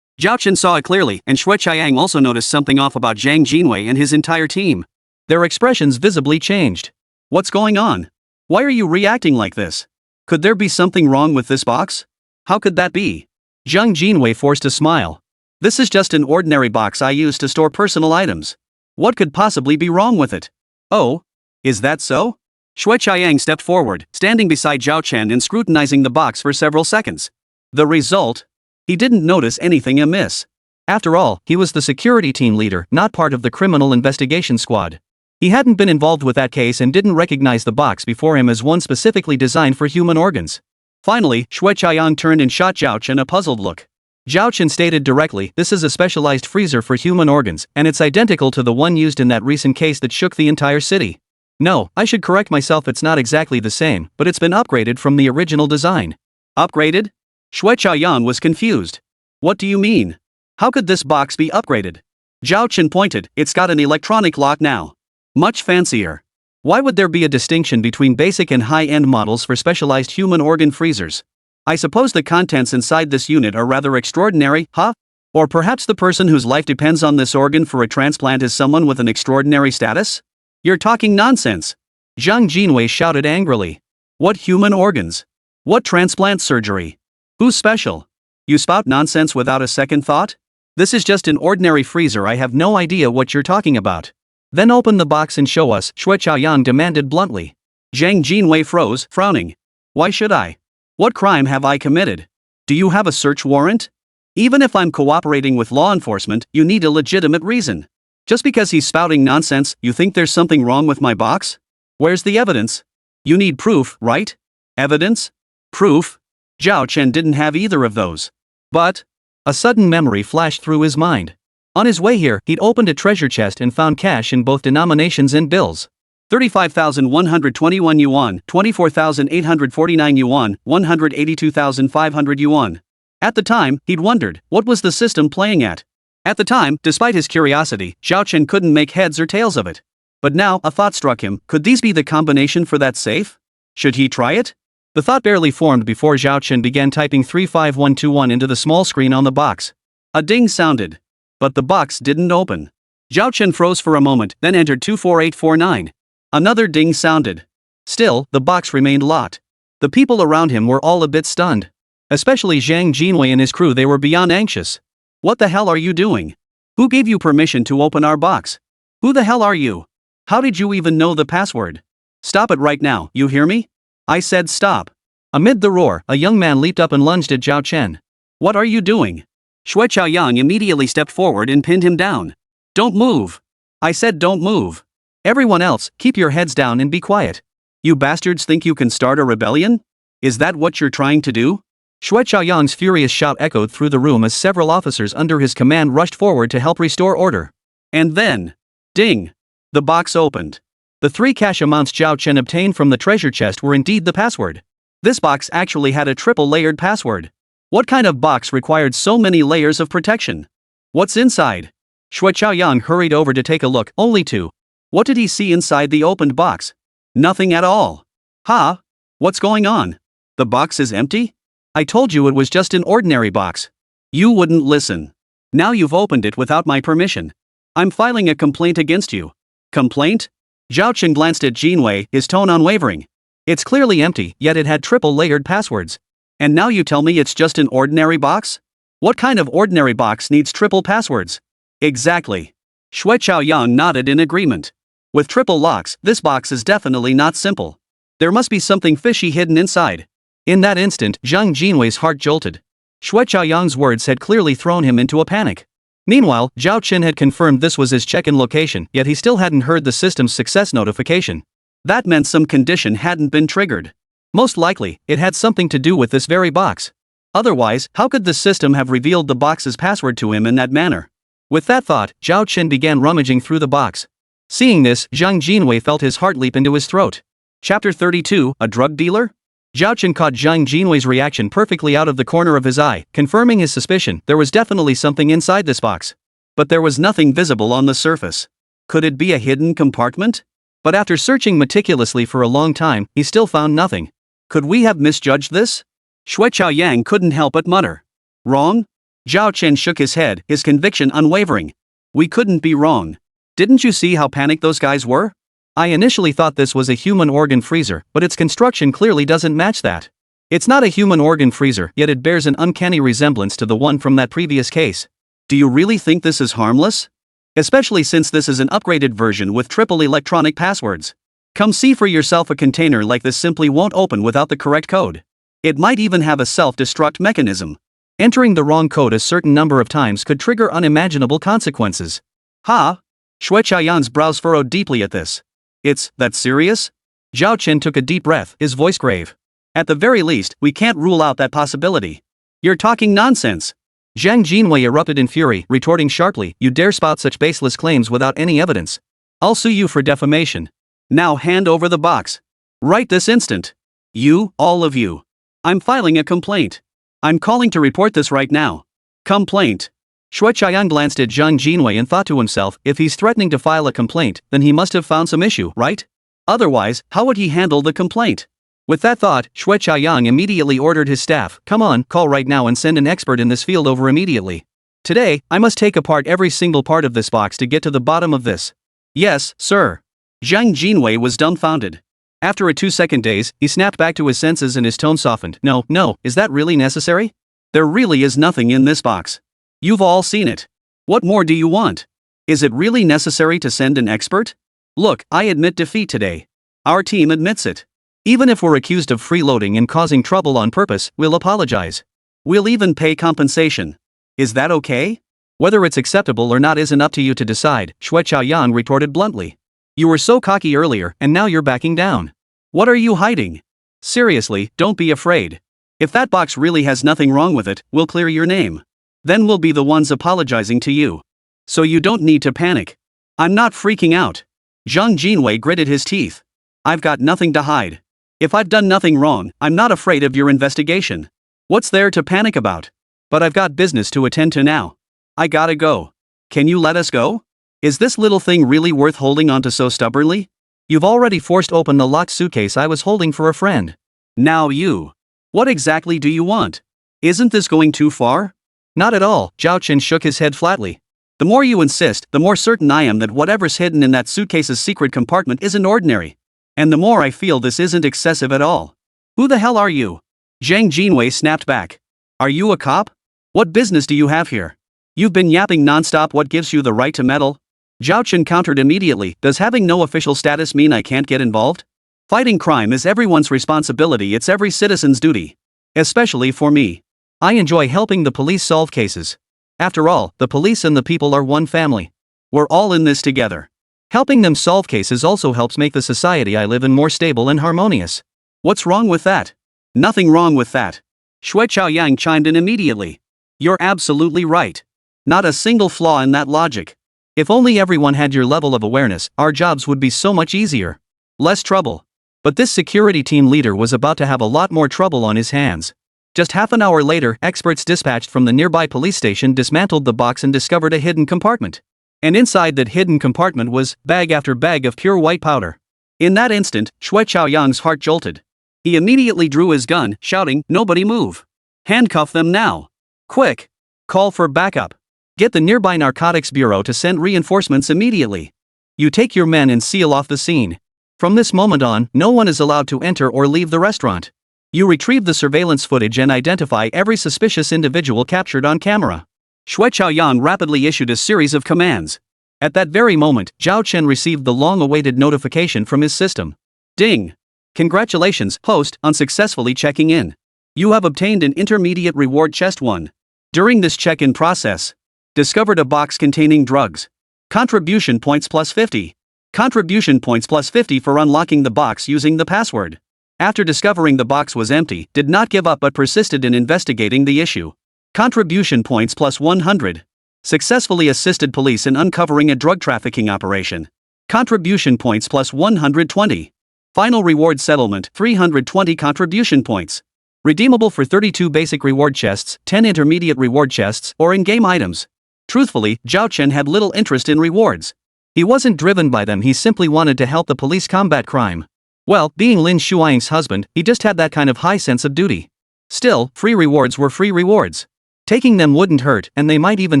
Zhao Chen saw it clearly, and Shui Chiang also noticed something off about Zhang Jinwei and his entire team. Their expressions visibly changed. What's going on? Why are you reacting like this? Could there be something wrong with this box? How could that be? Zhang Jinwei forced a smile. This is just an ordinary box I use to store personal items. What could possibly be wrong with it? Oh? Is that so? Shui Chiang stepped forward, standing beside Zhao Chen and scrutinizing the box for several seconds. The result? He didn't notice anything amiss. After all, he was the security team leader, not part of the criminal investigation squad. He hadn't been involved with that case and didn't recognize the box before him as one specifically designed for human organs. Finally, Shui Chiang turned and shot Zhao Chen a puzzled look. Zhao Chen stated directly, this is a specialized freezer for human organs, and it's identical to the one used in that recent case that shook the entire city. No, I should correct myself, it's not exactly the same, but it's been upgraded from the original design. Upgraded? Shui Chiang was confused. What do you mean? How could this box be upgraded? Zhao Chen pointed, it's got an electronic lock now. Much fancier. Why would there be a distinction between basic and high-end models for specialized human organ freezers? I suppose the contents inside this unit are rather extraordinary, huh? Or perhaps the person whose life depends on this organ for a transplant is someone with an extraordinary status? You're talking nonsense. Zhang Jinwei shouted angrily. What human organs? What transplant surgery? Who's special? You spout nonsense without a second thought? This is just an ordinary freezer, I have no idea what you're talking about. Then open the box and show us, Shui Chiang demanded bluntly. Zhang Jinwei froze, frowning. Why should I? What crime have I committed? Do you have a search warrant? Even if I'm cooperating with law enforcement, you need a legitimate reason. Just because he's spouting nonsense, you think there's something wrong with my box? Where's the evidence? You need proof, right? Evidence? Proof? Zhao Chen didn't have either of those. But a sudden memory flashed through his mind. On his way here, he'd opened a treasure chest and found cash in both denominations and bills. 35,121 yuan, 24,849 yuan, 182,500 yuan. At the time, he'd wondered, what was the system playing at? At the time, despite his curiosity, Zhao Chen couldn't make heads or tails of it. But now, a thought struck him, could these be the combination for that safe? Should he try it? The thought barely formed before Zhao Chen began typing 35121 into the small screen on the box. A ding sounded. But the box didn't open. Zhao Chen froze for a moment, then entered 24849. Another ding sounded. Still, the box remained locked. The people around him were all a bit stunned. Especially Zhang Jinwei and his crew, they were beyond anxious. What the hell are you doing? Who gave you permission to open our box? Who the hell are you? How did you even know the password? Stop it right now, you hear me? I said stop. Amid the roar, a young man leaped up and lunged at Zhao Chen. What are you doing? Shui Chaoyang immediately stepped forward and pinned him down. Don't move. I said don't move. Everyone else, keep your heads down and be quiet. You bastards think you can start a rebellion? Is that what you're trying to do? Shui Chaoyang's furious shout echoed through the room as several officers under his command rushed forward to help restore order. And then, ding! The box opened. The 3 cash amounts Zhao Chen obtained from the treasure chest were indeed the password. This box actually had a triple-layered password. What kind of box required so many layers of protection? What's inside? Shui Chaoyang hurried over to take a look, only to. What did he see inside the opened box? Nothing at all. Ha? What's going on? The box is empty? I told you it was just an ordinary box. You wouldn't listen. Now you've opened it without my permission. I'm filing a complaint against you. Complaint? Zhao Chen glanced at Jinwei, his tone unwavering. It's clearly empty, yet it had triple-layered passwords. And now you tell me it's just an ordinary box? What kind of ordinary box needs triple passwords? Exactly. Shui Chaoyang nodded in agreement. With triple locks, this box is definitely not simple. There must be something fishy hidden inside. In that instant, Zhang Jinwei's heart jolted. Shui Chaoyang's words had clearly thrown him into a panic. Meanwhile, Zhao Chen had confirmed this was his check-in location, yet he still hadn't heard the system's success notification. That meant some condition hadn't been triggered. Most likely, it had something to do with this very box. Otherwise, how could the system have revealed the box's password to him in that manner? With that thought, Zhao Chen began rummaging through the box. Seeing this, Zhang Jinwei felt his heart leap into his throat. Chapter 32, A Drug Dealer? Zhao Chen caught Zhang Jinwei's reaction perfectly out of the corner of his eye, confirming his suspicion there was definitely something inside this box. But there was nothing visible on the surface. Could it be a hidden compartment? But after searching meticulously for a long time, he still found nothing. Could we have misjudged this? Shui Chaoyang couldn't help but mutter. Wrong? Zhao Chen shook his head, his conviction unwavering. We couldn't be wrong. Didn't you see how panicked those guys were? I initially thought this was a human organ freezer, but its construction clearly doesn't match that. It's not a human organ freezer, yet it bears an uncanny resemblance to the one from that previous case. Do you really think this is harmless? Especially since this is an upgraded version with triple electronic passwords. Come see for yourself, a container like this simply won't open without the correct code. It might even have a self-destruct mechanism. Entering the wrong code a certain number of times could trigger unimaginable consequences. Ha? Shui Chaoyang's brows furrowed deeply at this. It's that serious? Zhao Chen took a deep breath, his voice grave. At the very least, we can't rule out that possibility. You're talking nonsense. Zhang Jinwei erupted in fury, retorting sharply, you dare spout such baseless claims without any evidence. I'll sue you for defamation. Now hand over the box. Right this instant. You, all of you. I'm filing a complaint. I'm calling to report this right now. Complaint. Shui Chaoyang glanced at Zhang Jinwei and thought to himself, if he's threatening to file a complaint, then he must have found some issue, right? Otherwise, how would he handle the complaint? With that thought, Shui Chaoyang immediately ordered his staff, come on, call right now and send an expert in this field over immediately. Today, I must take apart every single part of this box to get to the bottom of this. Yes, sir. Zhang Jinwei was dumbfounded. After a 2-second daze, he snapped back to his senses and his tone softened. No, is that really necessary? There really is nothing in this box. You've all seen it. What more do you want? Is it really necessary to send an expert? Look, I admit defeat today. Our team admits it. Even if we're accused of freeloading and causing trouble on purpose, we'll apologize. We'll even pay compensation. Is that okay? Whether it's acceptable or not isn't up to you to decide, Shui Chaoyang retorted bluntly. You were so cocky earlier, and now you're backing down. What are you hiding? Seriously, don't be afraid. If that box really has nothing wrong with it, we'll clear your name. Then we'll be the ones apologizing to you. So you don't need to panic. I'm not freaking out. Zhang Jinwei gritted his teeth. I've got nothing to hide. If I've done nothing wrong, I'm not afraid of your investigation. What's there to panic about? But I've got business to attend to now. I gotta go. Can you let us go? Is this little thing really worth holding onto so stubbornly? You've already forced open the locked suitcase I was holding for a friend. Now you. What exactly do you want? Isn't this going too far? Not at all, Zhao Chen shook his head flatly. The more you insist, the more certain I am that whatever's hidden in that suitcase's secret compartment isn't ordinary. And the more I feel this isn't excessive at all. Who the hell are you? Zhang Jinwei snapped back. Are you a cop? What business do you have here? You've been yapping nonstop. What gives you the right to meddle? Zhao Chen countered immediately. Does having no official status mean I can't get involved? Fighting crime is everyone's responsibility, it's every citizen's duty. Especially for me. I enjoy helping the police solve cases. After all, the police and the people are one family. We're all in this together. Helping them solve cases also helps make the society I live in more stable and harmonious. What's wrong with that? Nothing wrong with that. Shui Chaoyang chimed in immediately. You're absolutely right. Not a single flaw in that logic. If only everyone had your level of awareness, our jobs would be so much easier. Less trouble. But this security team leader was about to have a lot more trouble on his hands. Just half an hour later, experts dispatched from the nearby police station dismantled the box and discovered a hidden compartment. And inside that hidden compartment was bag after bag of pure white powder. In that instant, Shui Chaoyang's heart jolted. He immediately drew his gun, shouting, "Nobody move! Handcuff them now! Quick! Call for backup! Get the nearby narcotics bureau to send reinforcements immediately! You take your men and seal off the scene. From this moment on, no one is allowed to enter or leave the restaurant. You retrieve the surveillance footage and identify every suspicious individual captured on camera." Shui Chaoyang rapidly issued a series of commands. At that very moment, Zhao Chen received the long-awaited notification from his system. Ding! Congratulations, host, on successfully checking in. You have obtained an intermediate reward chest 1. During this check-in process, discovered a box containing drugs. Contribution points plus 50. Contribution points plus 50 for unlocking the box using the password. After discovering the box was empty, did not give up but persisted in investigating the issue. Contribution points plus 100. Successfully assisted police in uncovering a drug trafficking operation. Contribution points plus 120. Final reward settlement 320 contribution points. Redeemable for 32 basic reward chests, 10 intermediate reward chests, or in-game items. Truthfully, Zhao Chen had little interest in rewards. He wasn't driven by them, he simply wanted to help the police combat crime. Well, being Lin Shuaing's husband, he just had that kind of high sense of duty. Still, free rewards were free rewards. Taking them wouldn't hurt, and they might even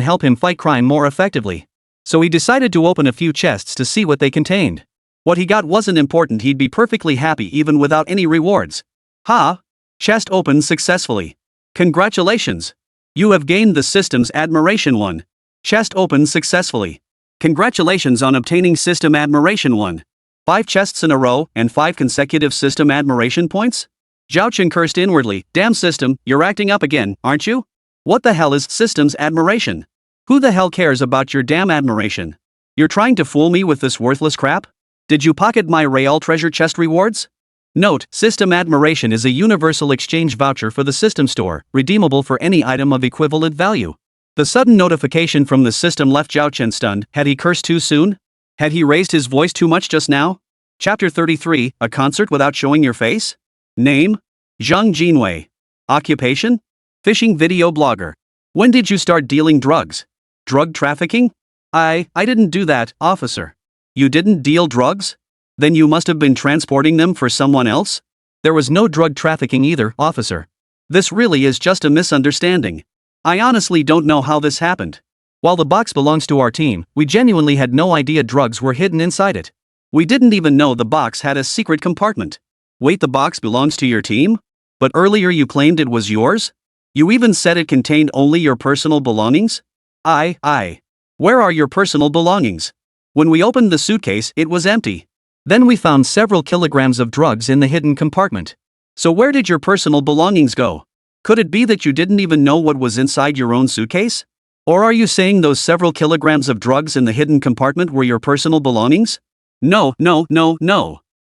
help him fight crime more effectively. So he decided to open a few chests to see what they contained. What he got wasn't important, he'd be perfectly happy even without any rewards. Ha! Chest opened successfully. Congratulations! You have gained the system's admiration 1. Chest opened successfully. Congratulations on obtaining System Admiration 1. 5 chests in a row, and 5 consecutive System Admiration points? Zhao Chen cursed inwardly, damn system, you're acting up again, aren't you? What the hell is System's Admiration? Who the hell cares about your damn admiration? You're trying to fool me with this worthless crap? Did you pocket my Real Treasure Chest rewards? Note, System Admiration is a universal exchange voucher for the system store, redeemable for any item of equivalent value. The sudden notification from the system left Zhao Chen stunned. Had he cursed too soon? Had he raised his voice too much just now? Chapter 33, A Concert Without Showing Your Face? Name? Zhang Jinwei. Occupation? Fishing video blogger. When did you start dealing drugs? Drug trafficking? I didn't do that, officer. You didn't deal drugs? Then you must have been transporting them for someone else? There was no drug trafficking either, officer. This really is just a misunderstanding. I honestly don't know how this happened. While the box belongs to our team, we genuinely had no idea drugs were hidden inside it. We didn't even know the box had a secret compartment. Wait, the box belongs to your team? But earlier you claimed it was yours? You even said it contained only your personal belongings? Where are your personal belongings? When we opened the suitcase, it was empty. Then we found several kilograms of drugs in the hidden compartment. So where did your personal belongings go? Could it be that you didn't even know what was inside your own suitcase? Or are you saying those several kilograms of drugs in the hidden compartment were your personal belongings? No.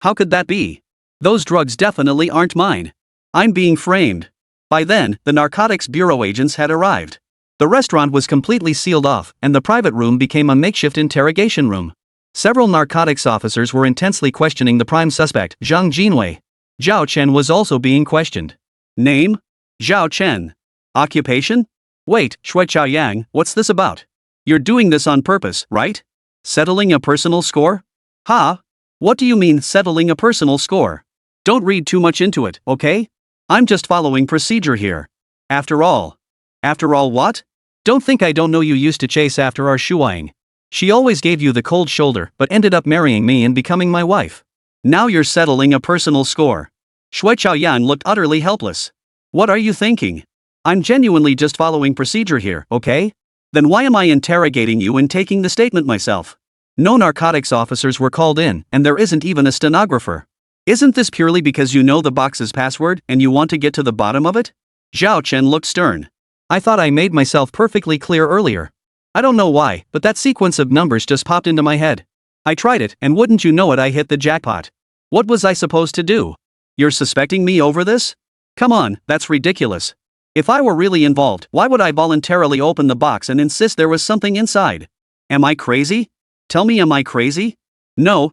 How could that be? Those drugs definitely aren't mine. I'm being framed. By then, the narcotics bureau agents had arrived. The restaurant was completely sealed off, and the private room became a makeshift interrogation room. Several narcotics officers were intensely questioning the prime suspect, Zhang Jinwei. Zhao Chen was also being questioned. Name? Zhao Chen. Occupation? Wait, Shui Chaoyang, what's this about? You're doing this on purpose, right? Settling a personal score? Ha? What do you mean, settling a personal score? Don't read too much into it, okay? I'm just following procedure here. After all what? Don't think I don't know you used to chase after our Shuang. She always gave you the cold shoulder but ended up marrying me and becoming my wife. Now you're settling a personal score. Shui Chaoyang looked utterly helpless. What are you thinking? I'm genuinely just following procedure here, okay? Then why am I interrogating you and taking the statement myself? No narcotics officers were called in, and there isn't even a stenographer. Isn't this purely because you know the box's password and you want to get to the bottom of it? Zhao Chen looked stern. I thought I made myself perfectly clear earlier. I don't know why, but that sequence of numbers just popped into my head. I tried it, and wouldn't you know it, I hit the jackpot. What was I supposed to do? You're suspecting me over this? Come on, that's ridiculous. If I were really involved, why would I voluntarily open the box and insist there was something inside? Am I crazy? Tell me, am I crazy? No.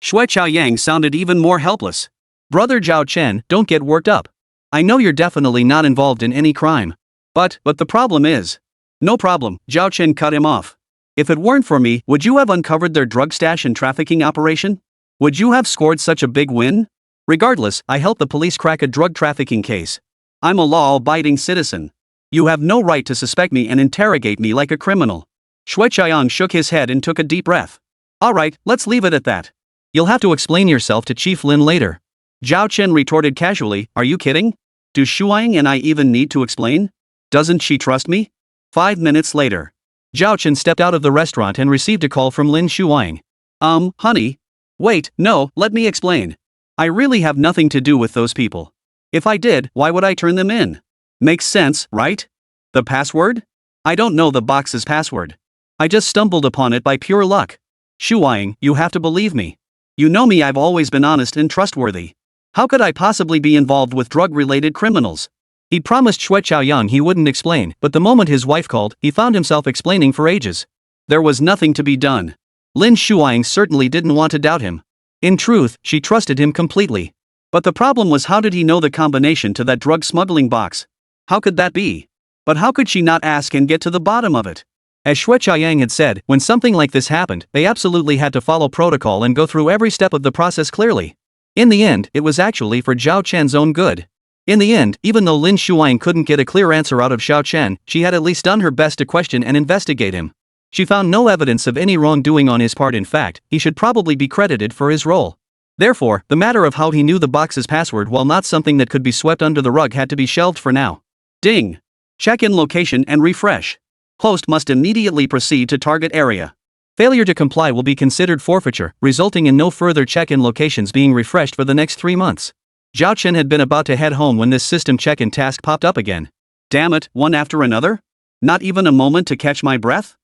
Shui Chaoyang sounded even more helpless. Brother Zhao Chen, don't get worked up. I know you're definitely not involved in any crime. But the problem is. No problem, Zhao Chen cut him off. If it weren't for me, would you have uncovered their drug stash and trafficking operation? Would you have scored such a big win? Regardless, I helped the police crack a drug trafficking case. I'm a law-abiding citizen. You have no right to suspect me and interrogate me like a criminal. Shui Chaoyang shook his head and took a deep breath. Alright, let's leave it at that. You'll have to explain yourself to Chief Lin later. Zhao Chen retorted casually, are you kidding? Do Shuang and I even need to explain? Doesn't she trust me? 5 minutes later. Zhao Chen stepped out of the restaurant and received a call from Lin Shuang. Honey? Wait, no, let me explain. I really have nothing to do with those people. If I did, why would I turn them in? Makes sense, right? The password? I don't know the box's password. I just stumbled upon it by pure luck. Shuang, you have to believe me. You know me, I've always been honest and trustworthy. How could I possibly be involved with drug-related criminals? He promised Shui Chaoyang he wouldn't explain, but the moment his wife called, he found himself explaining for ages. There was nothing to be done. Lin Shuang certainly didn't want to doubt him. In truth, she trusted him completely. But the problem was, how did he know the combination to that drug smuggling box? How could that be? But how could she not ask and get to the bottom of it? As Shui Chaoyang had said, when something like this happened, they absolutely had to follow protocol and go through every step of the process clearly. In the end, it was actually for Zhao Chen's own good. In the end, even though Lin Shuang couldn't get a clear answer out of Zhao Chen, she had at least done her best to question and investigate him. She found no evidence of any wrongdoing on his part. In fact, he should probably be credited for his role. Therefore, the matter of how he knew the box's password, while not something that could be swept under the rug, had to be shelved for now. Ding! Check-in location and refresh. Host must immediately proceed to target area. Failure to comply will be considered forfeiture, resulting in no further check-in locations being refreshed for the next 3 months. Zhao Chen had been about to head home when this system check-in task popped up again. Damn it, one after another? Not even a moment to catch my breath?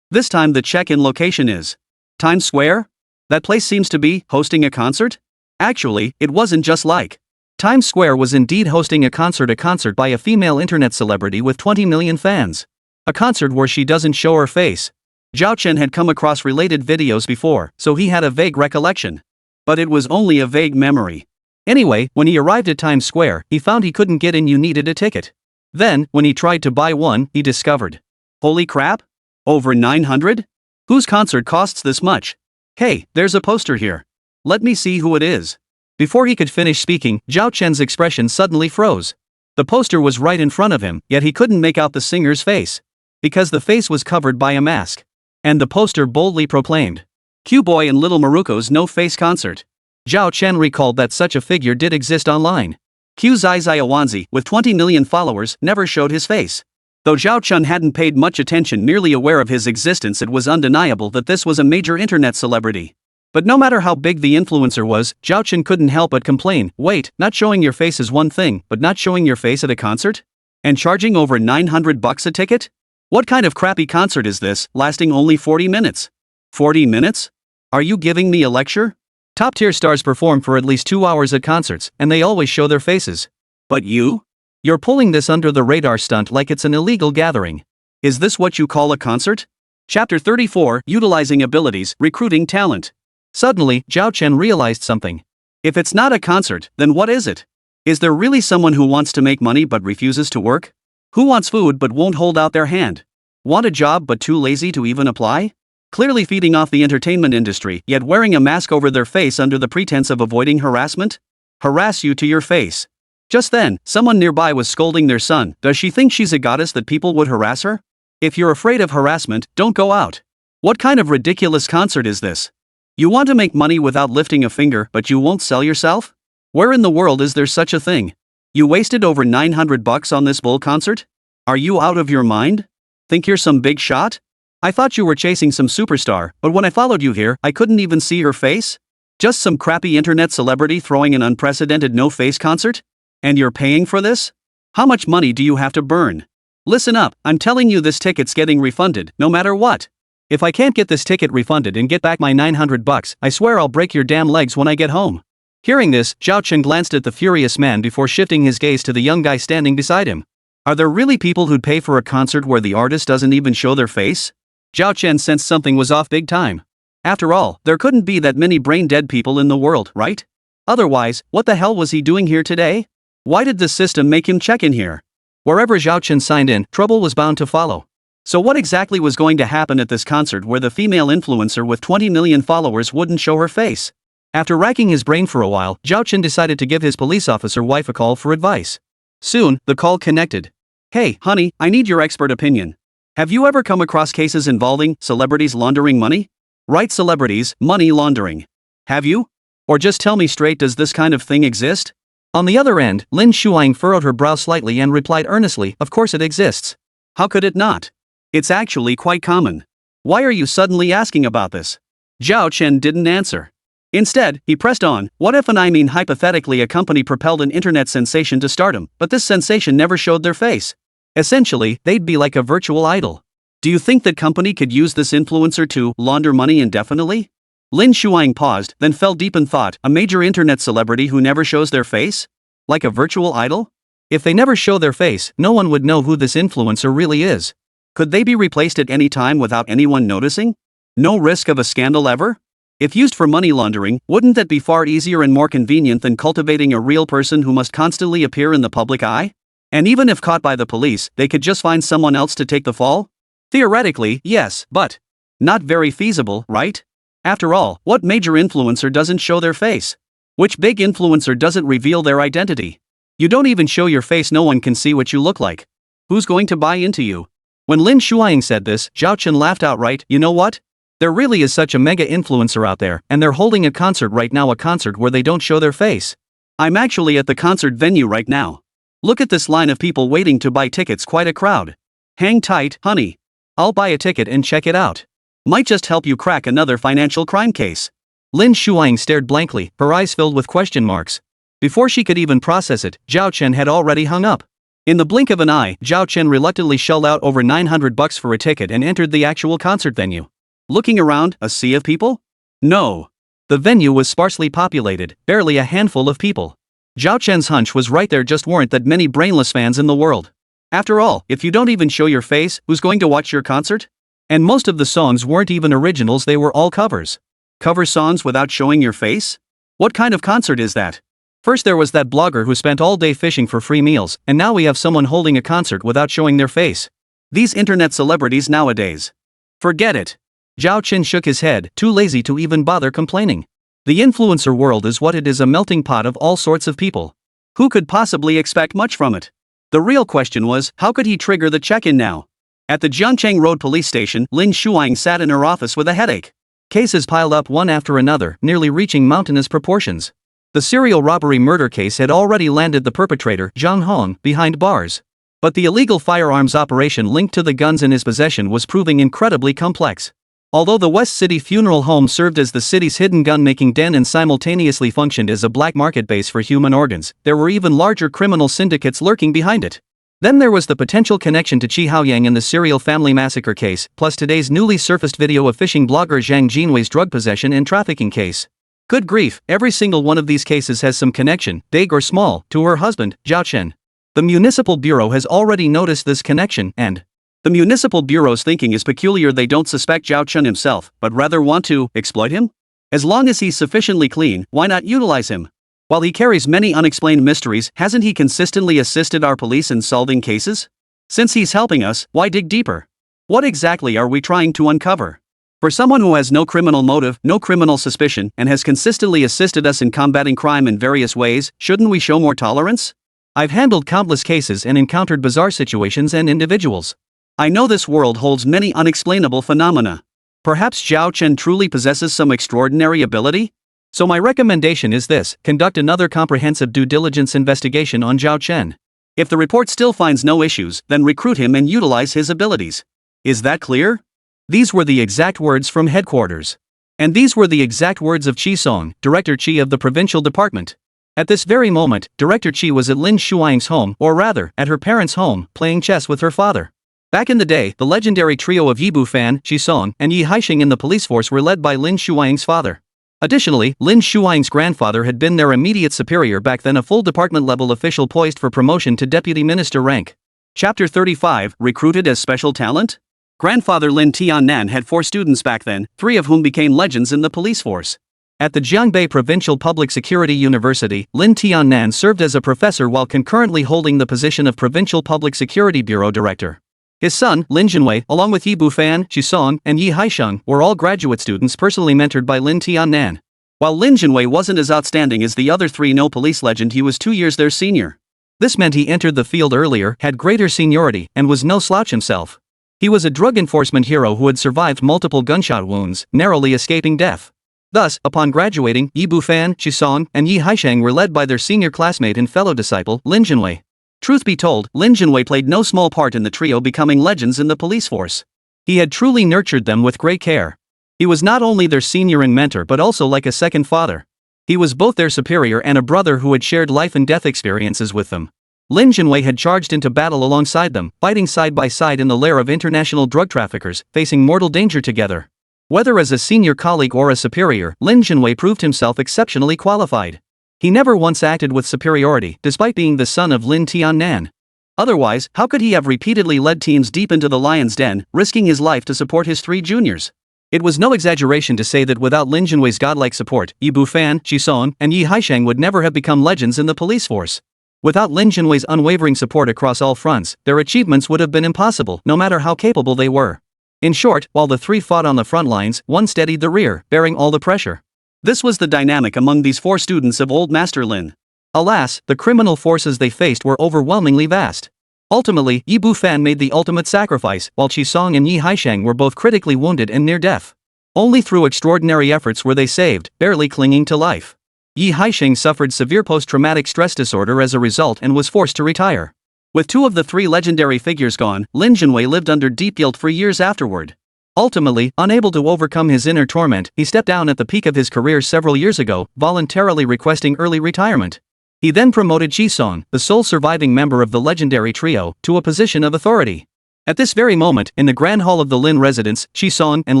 This time the check-in location is Times Square? That place seems to be hosting a concert? Actually, it wasn't just like Times Square was indeed hosting a concert by a female internet celebrity with 20 million fans. A concert where she doesn't show her face. Zhao Chen had come across related videos before, so he had a vague recollection. But it was only a vague memory. Anyway, when he arrived at Times Square, he found he couldn't get in. You needed a ticket. Then, when he tried to buy one, he discovered. Holy crap! Over 900? Whose concert costs this much? Hey, there's a poster here. Let me see who it is. Before he could finish speaking, Zhao Chen's expression suddenly froze. The poster was right in front of him, yet he couldn't make out the singer's face. Because the face was covered by a mask. And the poster boldly proclaimed, Q-Boy and Little Maruko's no-face concert. Zhao Chen recalled that such a figure did exist online. Q Zai Awanzi, with 20 million followers, never showed his face. Though Zhao Chen hadn't paid much attention, merely aware of his existence, it was undeniable that this was a major internet celebrity. But no matter how big the influencer was, Zhao Chen couldn't help but complain, wait, not showing your face is one thing, but not showing your face at a concert? And charging over $900 a ticket? What kind of crappy concert is this, lasting only 40 minutes? 40 minutes? Are you giving me a lecture? Top-tier stars perform for at least 2 hours at concerts, and they always show their faces. But you? You're pulling this under the radar stunt like it's an illegal gathering. Is this what you call a concert? Chapter 34, Utilizing Abilities, Recruiting Talent. Suddenly, Zhao Chen realized something. If it's not a concert, then what is it? Is there really someone who wants to make money but refuses to work? Who wants food but won't hold out their hand? Want a job but too lazy to even apply? Clearly feeding off the entertainment industry, yet wearing a mask over their face under the pretense of avoiding harassment? Harass you to your face. Just then, someone nearby was scolding their son. Does she think she's a goddess that people would harass her? If you're afraid of harassment, don't go out. What kind of ridiculous concert is this? You want to make money without lifting a finger, but you won't sell yourself? Where in the world is there such a thing? You wasted over $900 on this bull concert? Are you out of your mind? Think you're some big shot? I thought you were chasing some superstar, but when I followed you here, I couldn't even see her face? Just some crappy internet celebrity throwing an unprecedented no-face concert? And you're paying for this? How much money do you have to burn? Listen up, I'm telling you this ticket's getting refunded, no matter what. If I can't get this ticket refunded and get back my $900, I swear I'll break your damn legs when I get home. Hearing this, Zhao Chen glanced at the furious man before shifting his gaze to the young guy standing beside him. Are there really people who'd pay for a concert where the artist doesn't even show their face? Zhao Chen sensed something was off big time. After all, there couldn't be that many brain-dead people in the world, right? Otherwise, what the hell was he doing here today? Why did the system make him check in here? Wherever Zhao Chen signed in, trouble was bound to follow. So what exactly was going to happen at this concert where the female influencer with 20 million followers wouldn't show her face? After racking his brain for a while, Zhao Chen decided to give his police officer wife a call for advice. Soon, the call connected. Hey, honey, I need your expert opinion. Have you ever come across cases involving celebrities laundering money? Right, celebrities, money laundering. Have you? Or just tell me straight, does this kind of thing exist? On the other end, Lin Shuang furrowed her brow slightly and replied earnestly, of course it exists. How could it not? It's actually quite common. Why are you suddenly asking about this? Zhao Chen didn't answer. Instead, he pressed on, what if hypothetically a company propelled an internet sensation to stardom, but this sensation never showed their face? Essentially, they'd be like a virtual idol. Do you think that company could use this influencer to launder money indefinitely? Lin Shuang paused, then fell deep in thought, a major internet celebrity who never shows their face? Like a virtual idol? If they never show their face, no one would know who this influencer really is. Could they be replaced at any time without anyone noticing? No risk of a scandal ever? If used for money laundering, wouldn't that be far easier and more convenient than cultivating a real person who must constantly appear in the public eye? And even if caught by the police, they could just find someone else to take the fall? Theoretically, yes, but not very feasible, right? After all, what major influencer doesn't show their face? Which big influencer doesn't reveal their identity? You don't even show your face, no one can see what you look like. Who's going to buy into you? When Lin Shuang said this, Zhao Chen laughed outright. You know what? There really is such a mega influencer out there, and they're holding a concert right now, a concert where they don't show their face. I'm actually at the concert venue right now. Look at this line of people waiting to buy tickets, quite a crowd. Hang tight, honey. I'll buy a ticket and check it out. Might just help you crack another financial crime case. Lin Shuang stared blankly, her eyes filled with question marks. Before she could even process it, Zhao Chen had already hung up. In the blink of an eye, Zhao Chen reluctantly shelled out over $900 for a ticket and entered the actual concert venue. Looking around, a sea of people? No. The venue was sparsely populated, barely a handful of people. Zhao Chen's hunch was right, there just weren't that many brainless fans in the world. After all, if you don't even show your face, who's going to watch your concert? And most of the songs weren't even originals, they were all covers. Cover songs without showing your face? What kind of concert is that? First there was that blogger who spent all day fishing for free meals, and now we have someone holding a concert without showing their face. These internet celebrities nowadays. Forget it. Zhao Chen shook his head, too lazy to even bother complaining. The influencer world is what it is, a melting pot of all sorts of people. Who could possibly expect much from it? The real question was, how could he trigger the check-in now? At the Jiangcheng Road police station, Lin Shuang sat in her office with a headache. Cases piled up one after another, nearly reaching mountainous proportions. The serial robbery murder case had already landed the perpetrator, Zhang Hong, behind bars. But the illegal firearms operation linked to the guns in his possession was proving incredibly complex. Although the West City Funeral Home served as the city's hidden gun-making den and simultaneously functioned as a black market base for human organs, there were even larger criminal syndicates lurking behind it. Then there was the potential connection to Qi Haoyang in the serial family massacre case, plus today's newly surfaced video of fishing blogger Zhang Jinwei's drug possession and trafficking case. Good grief, every single one of these cases has some connection, big or small, to her husband, Zhao Chen. The Municipal Bureau has already noticed this connection, and the Municipal Bureau's thinking is peculiar. They don't suspect Zhao Chen himself, but rather want to exploit him? As long as he's sufficiently clean, why not utilize him? While he carries many unexplained mysteries, hasn't he consistently assisted our police in solving cases? Since he's helping us, why dig deeper? What exactly are we trying to uncover? For someone who has no criminal motive, no criminal suspicion, and has consistently assisted us in combating crime in various ways, shouldn't we show more tolerance? I've handled countless cases and encountered bizarre situations and individuals. I know this world holds many unexplainable phenomena. Perhaps Zhao Chen truly possesses some extraordinary ability? So my recommendation is this: conduct another comprehensive due diligence investigation on Zhao Chen. If the report still finds no issues, then recruit him and utilize his abilities. Is that clear? These were the exact words from headquarters. And these were the exact words of Chi Song, Director Chi of the provincial department. At this very moment, Director Chi was at Lin Shuang's home, or rather, at her parents' home, playing chess with her father. Back in the day, the legendary trio of Yibu Fan, Chi Song, and Yi Haixing in the police force were led by Lin Shuang's father. Additionally, Lin Shuang's grandfather had been their immediate superior, back then a full department-level official poised for promotion to deputy minister rank. Chapter 35, Recruited as Special Talent? Grandfather Lin Tiannan had 4 students back then, 3 of whom became legends in the police force. At the Jiangbei Provincial Public Security University, Lin Tiannan served as a professor while concurrently holding the position of Provincial Public Security Bureau Director. His son, Lin Jinwei, along with Yibu Fan, Chi Song, and Yi Haixing, were all graduate students personally mentored by Lin Tiannan. While Lin Jinwei wasn't as outstanding as the other 3 no police legend, he was 2 years their senior. This meant he entered the field earlier, had greater seniority, and was no slouch himself. He was a drug enforcement hero who had survived multiple gunshot wounds, narrowly escaping death. Thus, upon graduating, Yibu Fan, Chi Song, and Yi Haixing were led by their senior classmate and fellow disciple, Lin Jinwei. Truth be told, Lin Jinwei played no small part in the trio becoming legends in the police force. He had truly nurtured them with great care. He was not only their senior and mentor but also like a second father. He was both their superior and a brother who had shared life and death experiences with them. Lin Jinwei had charged into battle alongside them, fighting side by side in the lair of international drug traffickers, facing mortal danger together. Whether as a senior colleague or a superior, Lin Jinwei proved himself exceptionally qualified. He never once acted with superiority, despite being the son of Lin Tiannan. Otherwise, how could he have repeatedly led teams deep into the lion's den, risking his life to support his 3 juniors? It was no exaggeration to say that without Lin Jinwei's godlike support, Yibu Fan, Chi Song, and Yi Haixing would never have become legends in the police force. Without Lin Jinwei's unwavering support across all fronts, their achievements would have been impossible, no matter how capable they were. In short, while the 3 fought on the front lines, one steadied the rear, bearing all the pressure. This was the dynamic among these 4 students of Old Master Lin. Alas, the criminal forces they faced were overwhelmingly vast. Ultimately, Yibu Fan made the ultimate sacrifice, while Chi Song and Yi Haixing were both critically wounded and near death. Only through extraordinary efforts were they saved, barely clinging to life. Yi Haixing suffered severe post-traumatic stress disorder as a result and was forced to retire. With 2 of the 3 legendary figures gone, Lin Jinwei lived under deep guilt for years afterward. Ultimately, unable to overcome his inner torment, he stepped down at the peak of his career several years ago, voluntarily requesting early retirement. He then promoted Chi Song, the sole surviving member of the legendary trio, to a position of authority. At this very moment, in the grand hall of the Lin residence, Chi Song and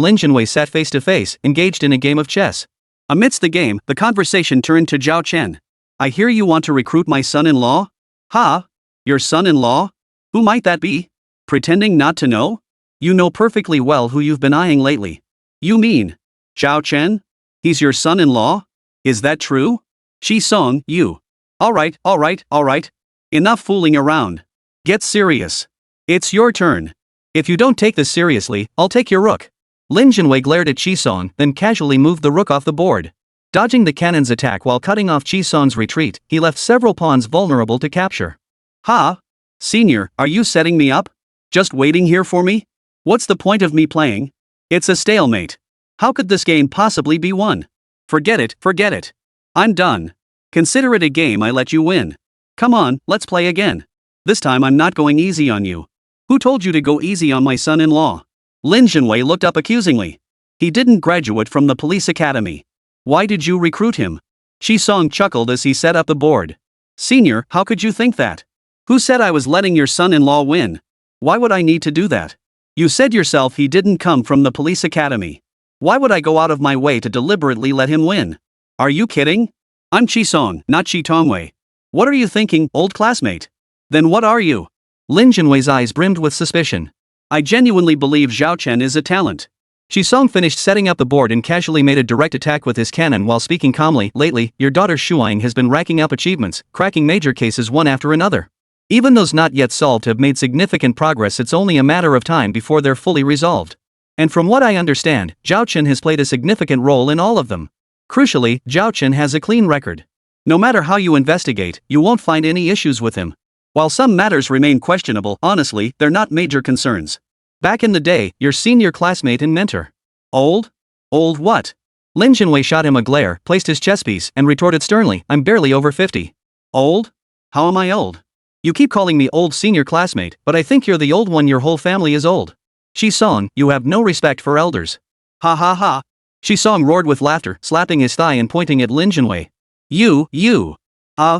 Lin Jinwei sat face to face, engaged in a game of chess. Amidst the game, the conversation turned to Zhao Chen. "I hear you want to recruit my son-in-law?" "Ha? Your son-in-law? Who might that be? Pretending not to know? You know perfectly well who you've been eyeing lately." "You mean Zhao Chen? He's your son-in-law? Is that true?" "Chi Song, you." Alright. Enough fooling around. Get serious. It's your turn. If you don't take this seriously, I'll take your rook." Lin Jinwei glared at Chi Song, then casually moved the rook off the board. Dodging the cannon's attack while cutting off Chi Song's retreat, he left several pawns vulnerable to capture. "Ha? Senior, are you setting me up? Just waiting here for me? What's the point of me playing? It's a stalemate. How could this game possibly be won? Forget it. I'm done. Consider it a game I let you win. Come on, let's play again. This time I'm not going easy on you. Who told you to go easy on my son-in-law?" Lin Jinwei looked up accusingly. "He didn't graduate from the police academy. Why did you recruit him?" Chi Song chuckled as he set up the board. "Senior, how could you think that? Who said I was letting your son-in-law win? Why would I need to do that? You said yourself he didn't come from the police academy. Why would I go out of my way to deliberately let him win? Are you kidding? I'm Chi Song, not Chi Tongwei. What are you thinking, old classmate? Then what are you?" Lin Jinwei's eyes brimmed with suspicion. "I genuinely believe Zhao Chen is a talent." Chi Song finished setting up the board and casually made a direct attack with his cannon while speaking calmly. "Lately, your daughter Shuang has been racking up achievements, cracking major cases one after another. Even those not yet solved have made significant progress. It's only a matter of time before they're fully resolved. And from what I understand, Zhao Chen has played a significant role in all of them. Crucially, Zhao Chen has a clean record. No matter how you investigate, you won't find any issues with him. While some matters remain questionable, honestly, they're not major concerns. Back in the day, your senior classmate and mentor." "Old? Old what?" Lin Jinwei shot him a glare, placed his chess piece, and retorted sternly, "I'm barely over 50. "Old? How am I old? You keep calling me old senior classmate, but I think you're the old one. Your whole family is old. Chi Song, you have no respect for elders." "Ha ha ha. Song roared with laughter, slapping his thigh and pointing at Lin Junwei. You.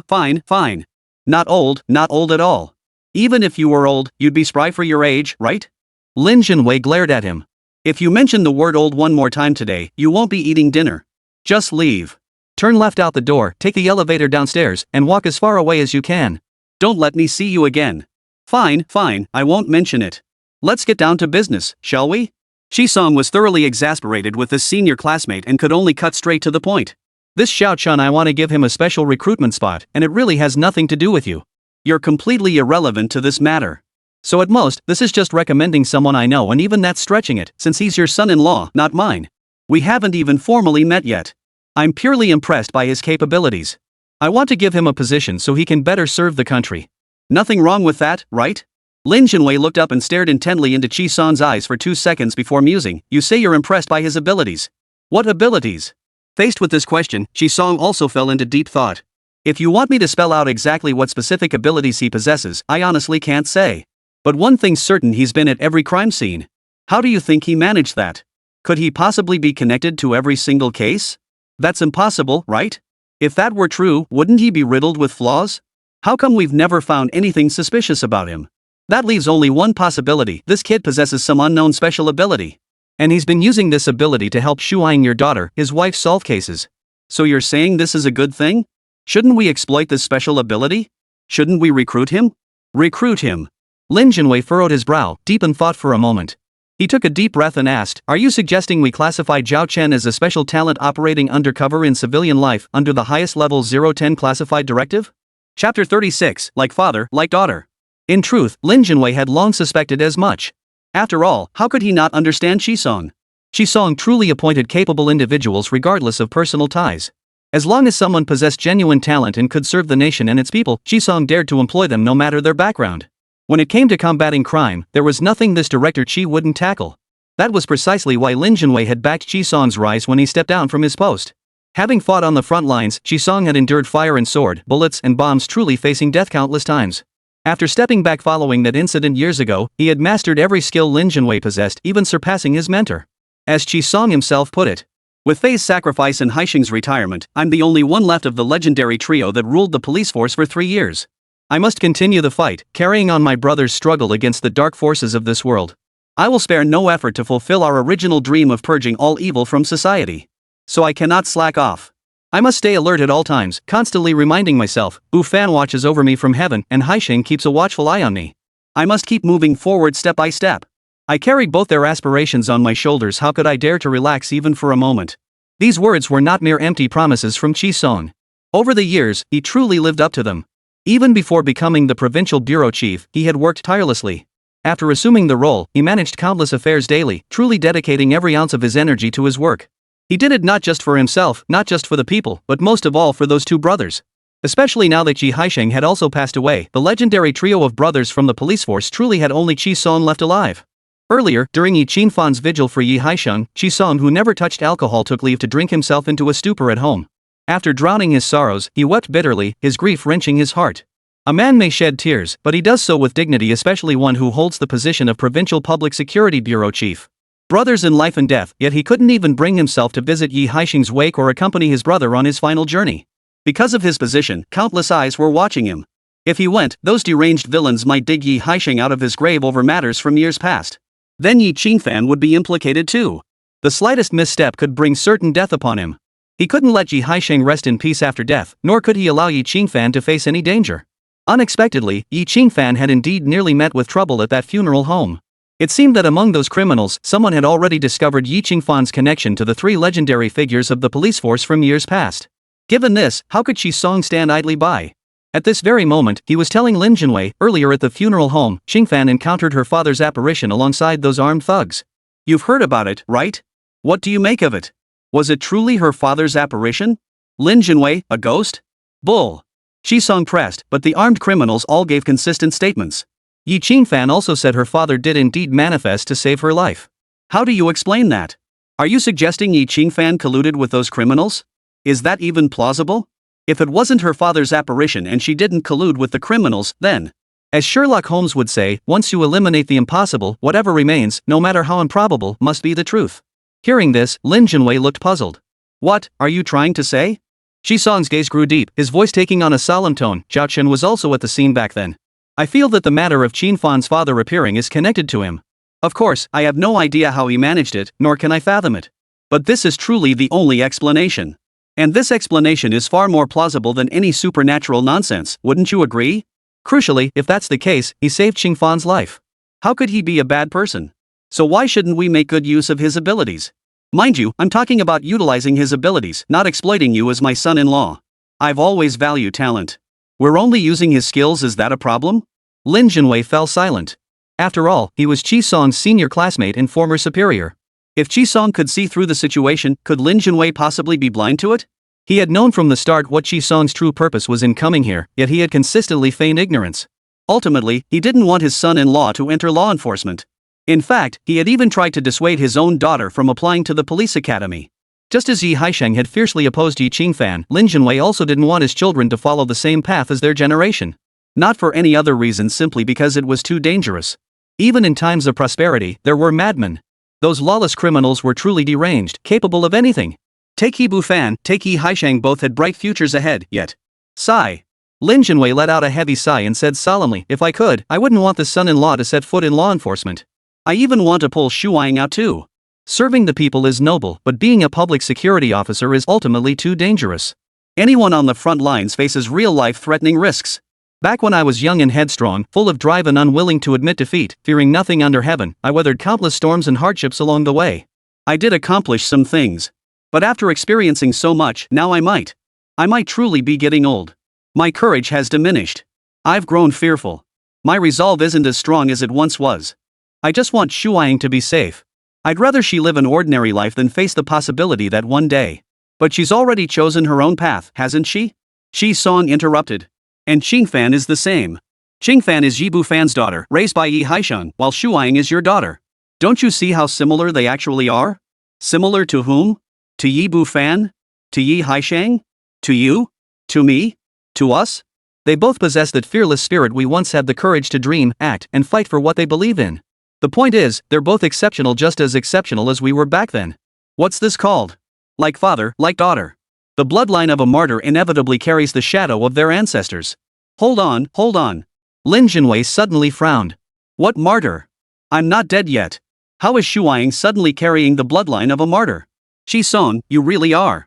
Fine. Not old at all. Even if you were old, you'd be spry for your age, right? Lin Junwei glared at him. If you mention the word old one more time today, you won't be eating dinner. Just leave. Turn left out the door, take the elevator downstairs, and walk as far away as you can. Don't let me see you again. Fine, I won't mention it. Let's get down to business, shall we? Song was thoroughly exasperated with this senior classmate and could only cut straight to the point. This Zhao Chen, I want to give him a special recruitment spot, and it really has nothing to do with you. You're completely irrelevant to this matter. So at most, this is just recommending someone I know, and even that's stretching it, since he's your son-in-law, not mine. We haven't even formally met yet. I'm purely impressed by his capabilities. I want to give him a position so he can better serve the country. Nothing wrong with that, right? Lin Junwei looked up and stared intently into Song's eyes for 2 seconds before musing. You say you're impressed by his abilities. What abilities? Faced with this question, Song also fell into deep thought. If you want me to spell out exactly what specific abilities he possesses, I honestly can't say. But one thing's certain, he's been at every crime scene. How do you think he managed that? Could he possibly be connected to every single case? That's impossible, right? If that were true, wouldn't he be riddled with flaws? How come we've never found anything suspicious about him? That leaves only one possibility: this kid possesses some unknown special ability. And he's been using this ability to help Shuaing, your daughter, his wife, solve cases. So you're saying this is a good thing? Shouldn't we exploit this special ability? Shouldn't we recruit him? Recruit him. Lin Junwei furrowed his brow, deep in thought for a moment. He took a deep breath and asked, are you suggesting we classify Zhao Chen as a special talent operating undercover in civilian life under the highest level 010 classified directive? Chapter 36, Like Father, Like Daughter. In truth, Lin Junwei had long suspected as much. After all, how could he not understand Song? Song truly appointed capable individuals regardless of personal ties. As long as someone possessed genuine talent and could serve the nation and its people, Song dared to employ them no matter their background. When it came to combating crime, there was nothing this director Chi wouldn't tackle. That was precisely why Lin Junwei had backed Song's rise when he stepped down from his post. Having fought on the front lines, Song had endured fire and sword, bullets and bombs, truly facing death countless times. After stepping back following that incident years ago, he had mastered every skill Lin Junwei possessed, even surpassing his mentor. As Song himself put it, with Fei's sacrifice and Haisheng's retirement, I'm the only one left of the legendary trio that ruled the police force for 3 years. I must continue the fight, carrying on my brother's struggle against the dark forces of this world. I will spare no effort to fulfill our original dream of purging all evil from society. So I cannot slack off. I must stay alert at all times, constantly reminding myself, Bu Fan watches over me from heaven and Haisheng keeps a watchful eye on me. I must keep moving forward step by step. I carried both their aspirations on my shoulders. How could I dare to relax even for a moment? These words were not mere empty promises from Song. Over the years, he truly lived up to them. Even before becoming the provincial bureau chief, he had worked tirelessly. After assuming the role, he managed countless affairs daily, truly dedicating every ounce of his energy to his work. He did it not just for himself, not just for the people, but most of all for those 2 brothers. Especially now that Yi Haisheng had also passed away, the legendary trio of brothers from the police force truly had only Song left alive. Earlier, during Yi Qingfan's vigil for Yi Haisheng, Song, who never touched alcohol, took leave to drink himself into a stupor at home. After drowning his sorrows, he wept bitterly, his grief wrenching his heart. A man may shed tears, but he does so with dignity, especially one who holds the position of Provincial Public Security Bureau Chief. Brothers in life and death, yet he couldn't even bring himself to visit Yi Haisheng's wake or accompany his brother on his final journey. Because of his position, countless eyes were watching him. If he went, those deranged villains might dig Yi Haisheng out of his grave over matters from years past. Then Yi Qingfan would be implicated too. The slightest misstep could bring certain death upon him. He couldn't let Yi Haisheng rest in peace after death, nor could he allow Yi Qingfan to face any danger. Unexpectedly, Yi Qingfan had indeed nearly met with trouble at that funeral home. It seemed that among those criminals, someone had already discovered Yi Qingfan's connection to the 3 legendary figures of the police force from years past. Given this, how could Song stand idly by? At this very moment, he was telling Lin Junwei, earlier at the funeral home, Qingfan encountered her father's apparition alongside those armed thugs. You've heard about it, right? What do you make of it? Was it truly her father's apparition? Lin Junwei, a ghost? Bull. Song pressed, but the armed criminals all gave consistent statements. Yi Qingfan also said her father did indeed manifest to save her life. How do you explain that? Are you suggesting Yi Qingfan colluded with those criminals? Is that even plausible? If it wasn't her father's apparition and she didn't collude with the criminals, then, as Sherlock Holmes would say, once you eliminate the impossible, whatever remains, no matter how improbable, must be the truth. Hearing this, Lin Junwei looked puzzled. What are you trying to say? Shi Song's gaze grew deep, his voice taking on a solemn tone. Zhao Chen was also at the scene back then. I feel that the matter of Qin Fan's father appearing is connected to him. Of course, I have no idea how he managed it, nor can I fathom it. But this is truly the only explanation. And this explanation is far more plausible than any supernatural nonsense, wouldn't you agree? Crucially, if that's the case, he saved Qin Fan's life. How could he be a bad person? So why shouldn't we make good use of his abilities? Mind you, I'm talking about utilizing his abilities, not exploiting you as my son-in-law. I've always valued talent. We're only using his skills, is that a problem? Lin Junwei fell silent. After all, he was Qi Song's senior classmate and former superior. If Qi Song could see through the situation, could Lin Junwei possibly be blind to it? He had known from the start what Qi Song's true purpose was in coming here, yet he had consistently feigned ignorance. Ultimately, he didn't want his son-in-law to enter law enforcement. In fact, he had even tried to dissuade his own daughter from applying to the police academy. Just as Yi Haisheng had fiercely opposed Yi Qingfan, Lin Junwei also didn't want his children to follow the same path as their generation. Not for any other reason, simply because it was too dangerous. Even in times of prosperity, there were madmen. Those lawless criminals were truly deranged, capable of anything. Take He Bufan, take Yi Haisheng, both had bright futures ahead, yet. Sigh. Lin Junwei let out a heavy sigh and said solemnly, if I could, I wouldn't want the son-in-law to set foot in law enforcement. I even want to pull Shuang out too. Serving the people is noble, but being a public security officer is ultimately too dangerous. Anyone on the front lines faces real-life threatening risks. Back when I was young and headstrong, full of drive and unwilling to admit defeat, fearing nothing under heaven, I weathered countless storms and hardships along the way. I did accomplish some things. But after experiencing so much, now I might truly be getting old. My courage has diminished. I've grown fearful. My resolve isn't as strong as it once was. I just want Shuang to be safe. I'd rather she live an ordinary life than face the possibility that one day. But she's already chosen her own path, hasn't she? Shi Song interrupted. And Qingfan is the same. Qingfan is Yi Bufan's daughter, raised by Yi Haisheng, while Shuang is your daughter. Don't you see how similar they actually are? Similar to whom? To Yi Bufan? To Yi Haisheng? To you? To me? To us? They both possess that fearless spirit we once had the courage to dream, act, and fight for what they believe in. The point is, they're both exceptional, just as exceptional as we were back then. What's this called? Like father, like daughter. The bloodline of a martyr inevitably carries the shadow of their ancestors. Hold on. Lin Junwei suddenly frowned. What martyr? I'm not dead yet. How is Shuang suddenly carrying the bloodline of a martyr? Shi Song, you really are.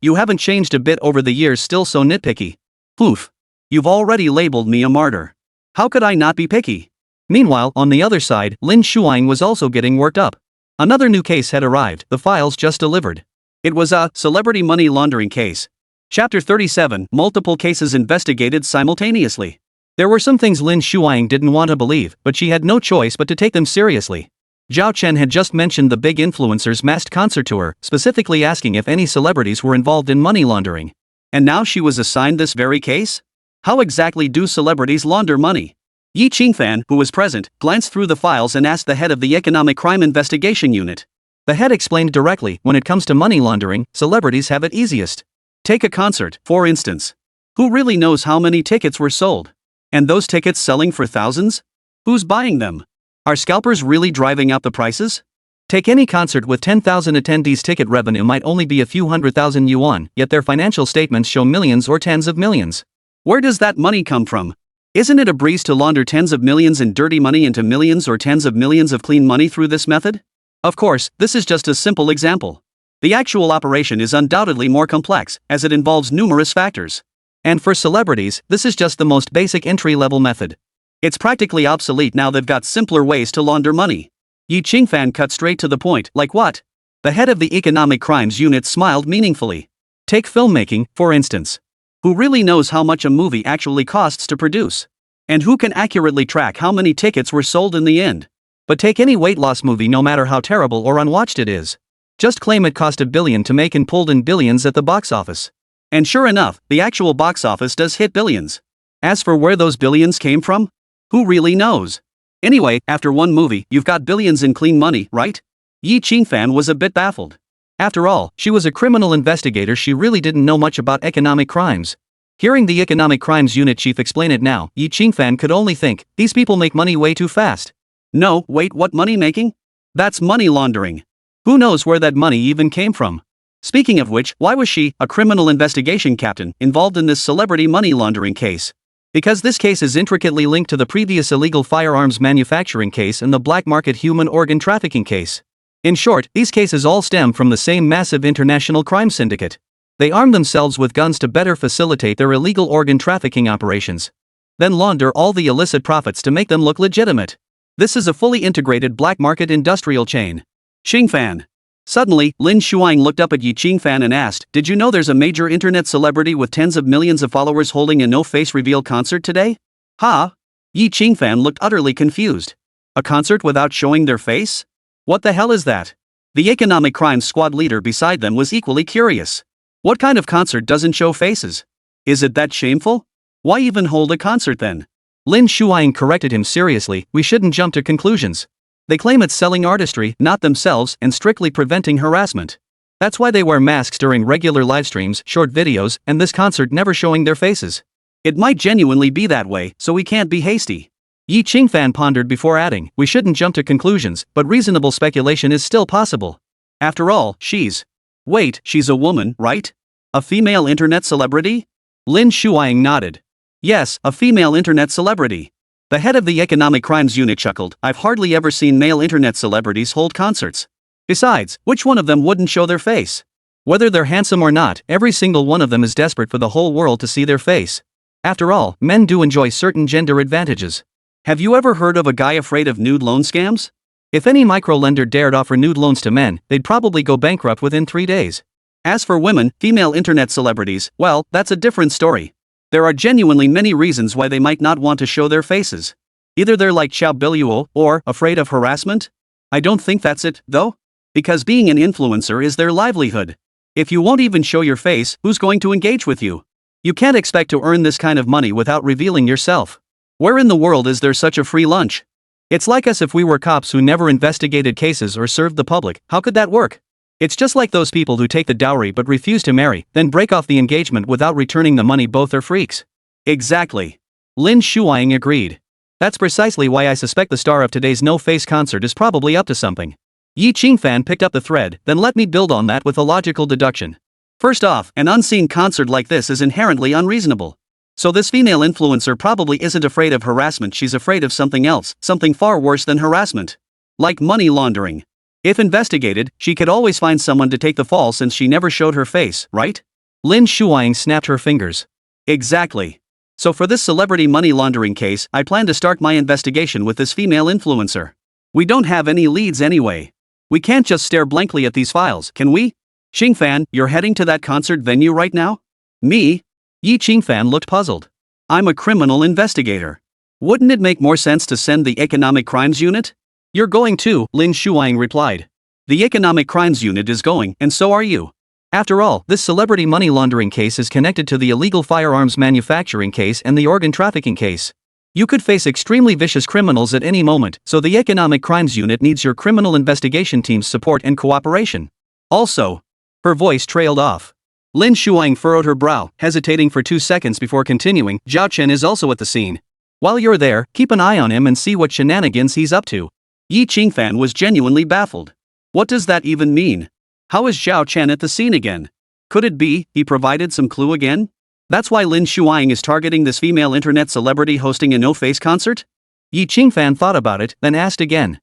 You haven't changed a bit over the years, still so nitpicky. Poof. You've already labeled me a martyr. How could I not be picky? Meanwhile, on the other side, Lin Shuang was also getting worked up. Another new case had arrived, the files just delivered. It was a celebrity money laundering case. Chapter 37, multiple cases investigated simultaneously. There were some things Lin Shuang didn't want to believe, but she had no choice but to take them seriously. Zhao Chen had just mentioned the big influencer's masked concert tour, specifically asking if any celebrities were involved in money laundering. And now she was assigned this very case? How exactly do celebrities launder money? Yi Qingfan, who was present, glanced through the files and asked the head of the Economic Crime Investigation Unit. The head explained directly, when it comes to money laundering, celebrities have it easiest. Take a concert, for instance. Who really knows how many tickets were sold? And those tickets selling for thousands? Who's buying them? Are scalpers really driving up the prices? Take any concert with 10,000 attendees, ticket revenue might only be a few 100,000 yuan, yet their financial statements show millions or tens of millions. Where does that money come from? Isn't it a breeze to launder tens of millions in dirty money into millions or tens of millions of clean money through this method? Of course, this is just a simple example. The actual operation is undoubtedly more complex, as it involves numerous factors. And for celebrities, this is just the most basic entry-level method. It's practically obsolete now. They've got simpler ways to launder money. Yi Qingfan cut straight to the point. Like what? The head of the Economic Crimes Unit smiled meaningfully. Take filmmaking, for instance. Who really knows how much a movie actually costs to produce? And who can accurately track how many tickets were sold in the end? But take any weight loss movie, no matter how terrible or unwatched it is. Just claim it cost $1 billion to make and pulled in billions at the box office. And sure enough, the actual box office does hit billions. As for where those billions came from? Who really knows? Anyway, after one movie, you've got billions in clean money, right? Yi Qingfan was a bit baffled. After all, she was a criminal investigator. She really didn't know much about economic crimes. Hearing the Economic Crimes Unit chief explain it now, Yi Qingfan could only think, these people make money way too fast. No, wait, what money making? That's money laundering. Who knows where that money even came from? Speaking of which, why was she, a criminal investigation captain, involved in this celebrity money laundering case? Because this case is intricately linked to the previous illegal firearms manufacturing case and the black market human organ trafficking case. In short, these cases all stem from the same massive international crime syndicate. They arm themselves with guns to better facilitate their illegal organ trafficking operations, then launder all the illicit profits to make them look legitimate. This is a fully integrated black market industrial chain. Xingfan. Suddenly, Lin Shuang looked up at Yi Qingfan and asked, "Did you know there's a major internet celebrity with tens of millions of followers holding a no-face reveal concert today?" Huh? Yi Qingfan looked utterly confused. A concert without showing their face? What the hell is that? The economic crimes squad leader beside them was equally curious. What kind of concert doesn't show faces? Is it that shameful? Why even hold a concert then? Lin Shuang corrected him seriously, "We shouldn't jump to conclusions. They claim it's selling artistry, not themselves, and strictly preventing harassment. That's why they wear masks during regular live streams, short videos, and this concert never showing their faces. It might genuinely be that way, so we can't be hasty." Yi Qingfan pondered before adding, "We shouldn't jump to conclusions, but reasonable speculation is still possible. After all, Wait, she's a woman, right? A female internet celebrity?" Lin Shuang nodded. "Yes, a female internet celebrity." The head of the economic crimes unit chuckled, "I've hardly ever seen male internet celebrities hold concerts. Besides, which one of them wouldn't show their face? Whether they're handsome or not, every single one of them is desperate for the whole world to see their face. After all, men do enjoy certain gender advantages. Have you ever heard of a guy afraid of nude loan scams? If any microlender dared offer nude loans to men, they'd probably go bankrupt within 3 days. As for women, female internet celebrities, well, that's a different story. There are genuinely many reasons why they might not want to show their faces. Either they're like Xiao Biluo, or afraid of harassment? I don't think that's it, though. Because being an influencer is their livelihood. If you won't even show your face, who's going to engage with you? You can't expect to earn this kind of money without revealing yourself. Where in the world is there such a free lunch? It's like us if we were cops who never investigated cases or served the public. How could that work? It's just like those people who take the dowry but refuse to marry, then break off the engagement without returning the money. Both are freaks. Exactly. Lin Shuang agreed. That's precisely why I suspect the star of today's no-face concert is probably up to something. Yi Qingfan picked up the thread, then let me build on that with a logical deduction. First off, an unseen concert like this is inherently unreasonable. So this female influencer probably isn't afraid of harassment, she's afraid of something else, something far worse than harassment. Like money laundering. If investigated, she could always find someone to take the fall since she never showed her face, right? Lin Shuang snapped her fingers. Exactly. So for this celebrity money laundering case, I plan to start my investigation with this female influencer. We don't have any leads anyway. We can't just stare blankly at these files, can we? Xingfan, you're heading to that concert venue right now? Me? Yi Qingfan looked puzzled. I'm a criminal investigator. Wouldn't it make more sense to send the economic crimes unit? You're going too, Lin Shuang replied. The economic crimes unit is going, and so are you. After all, this celebrity money laundering case is connected to the illegal firearms manufacturing case and the organ trafficking case. You could face extremely vicious criminals at any moment, so the economic crimes unit needs your criminal investigation team's support and cooperation. Also, her voice trailed off. Lin Shuang furrowed her brow, hesitating for 2 seconds before continuing. Zhao Chen is also at the scene. While you're there, keep an eye on him and see what shenanigans he's up to. Yi Qingfan was genuinely baffled. What does that even mean? How is Zhao Chen at the scene again? Could it be he provided some clue again? That's why Lin Shuang is targeting this female internet celebrity hosting a no-face concert? Yi Qingfan thought about it, then asked again.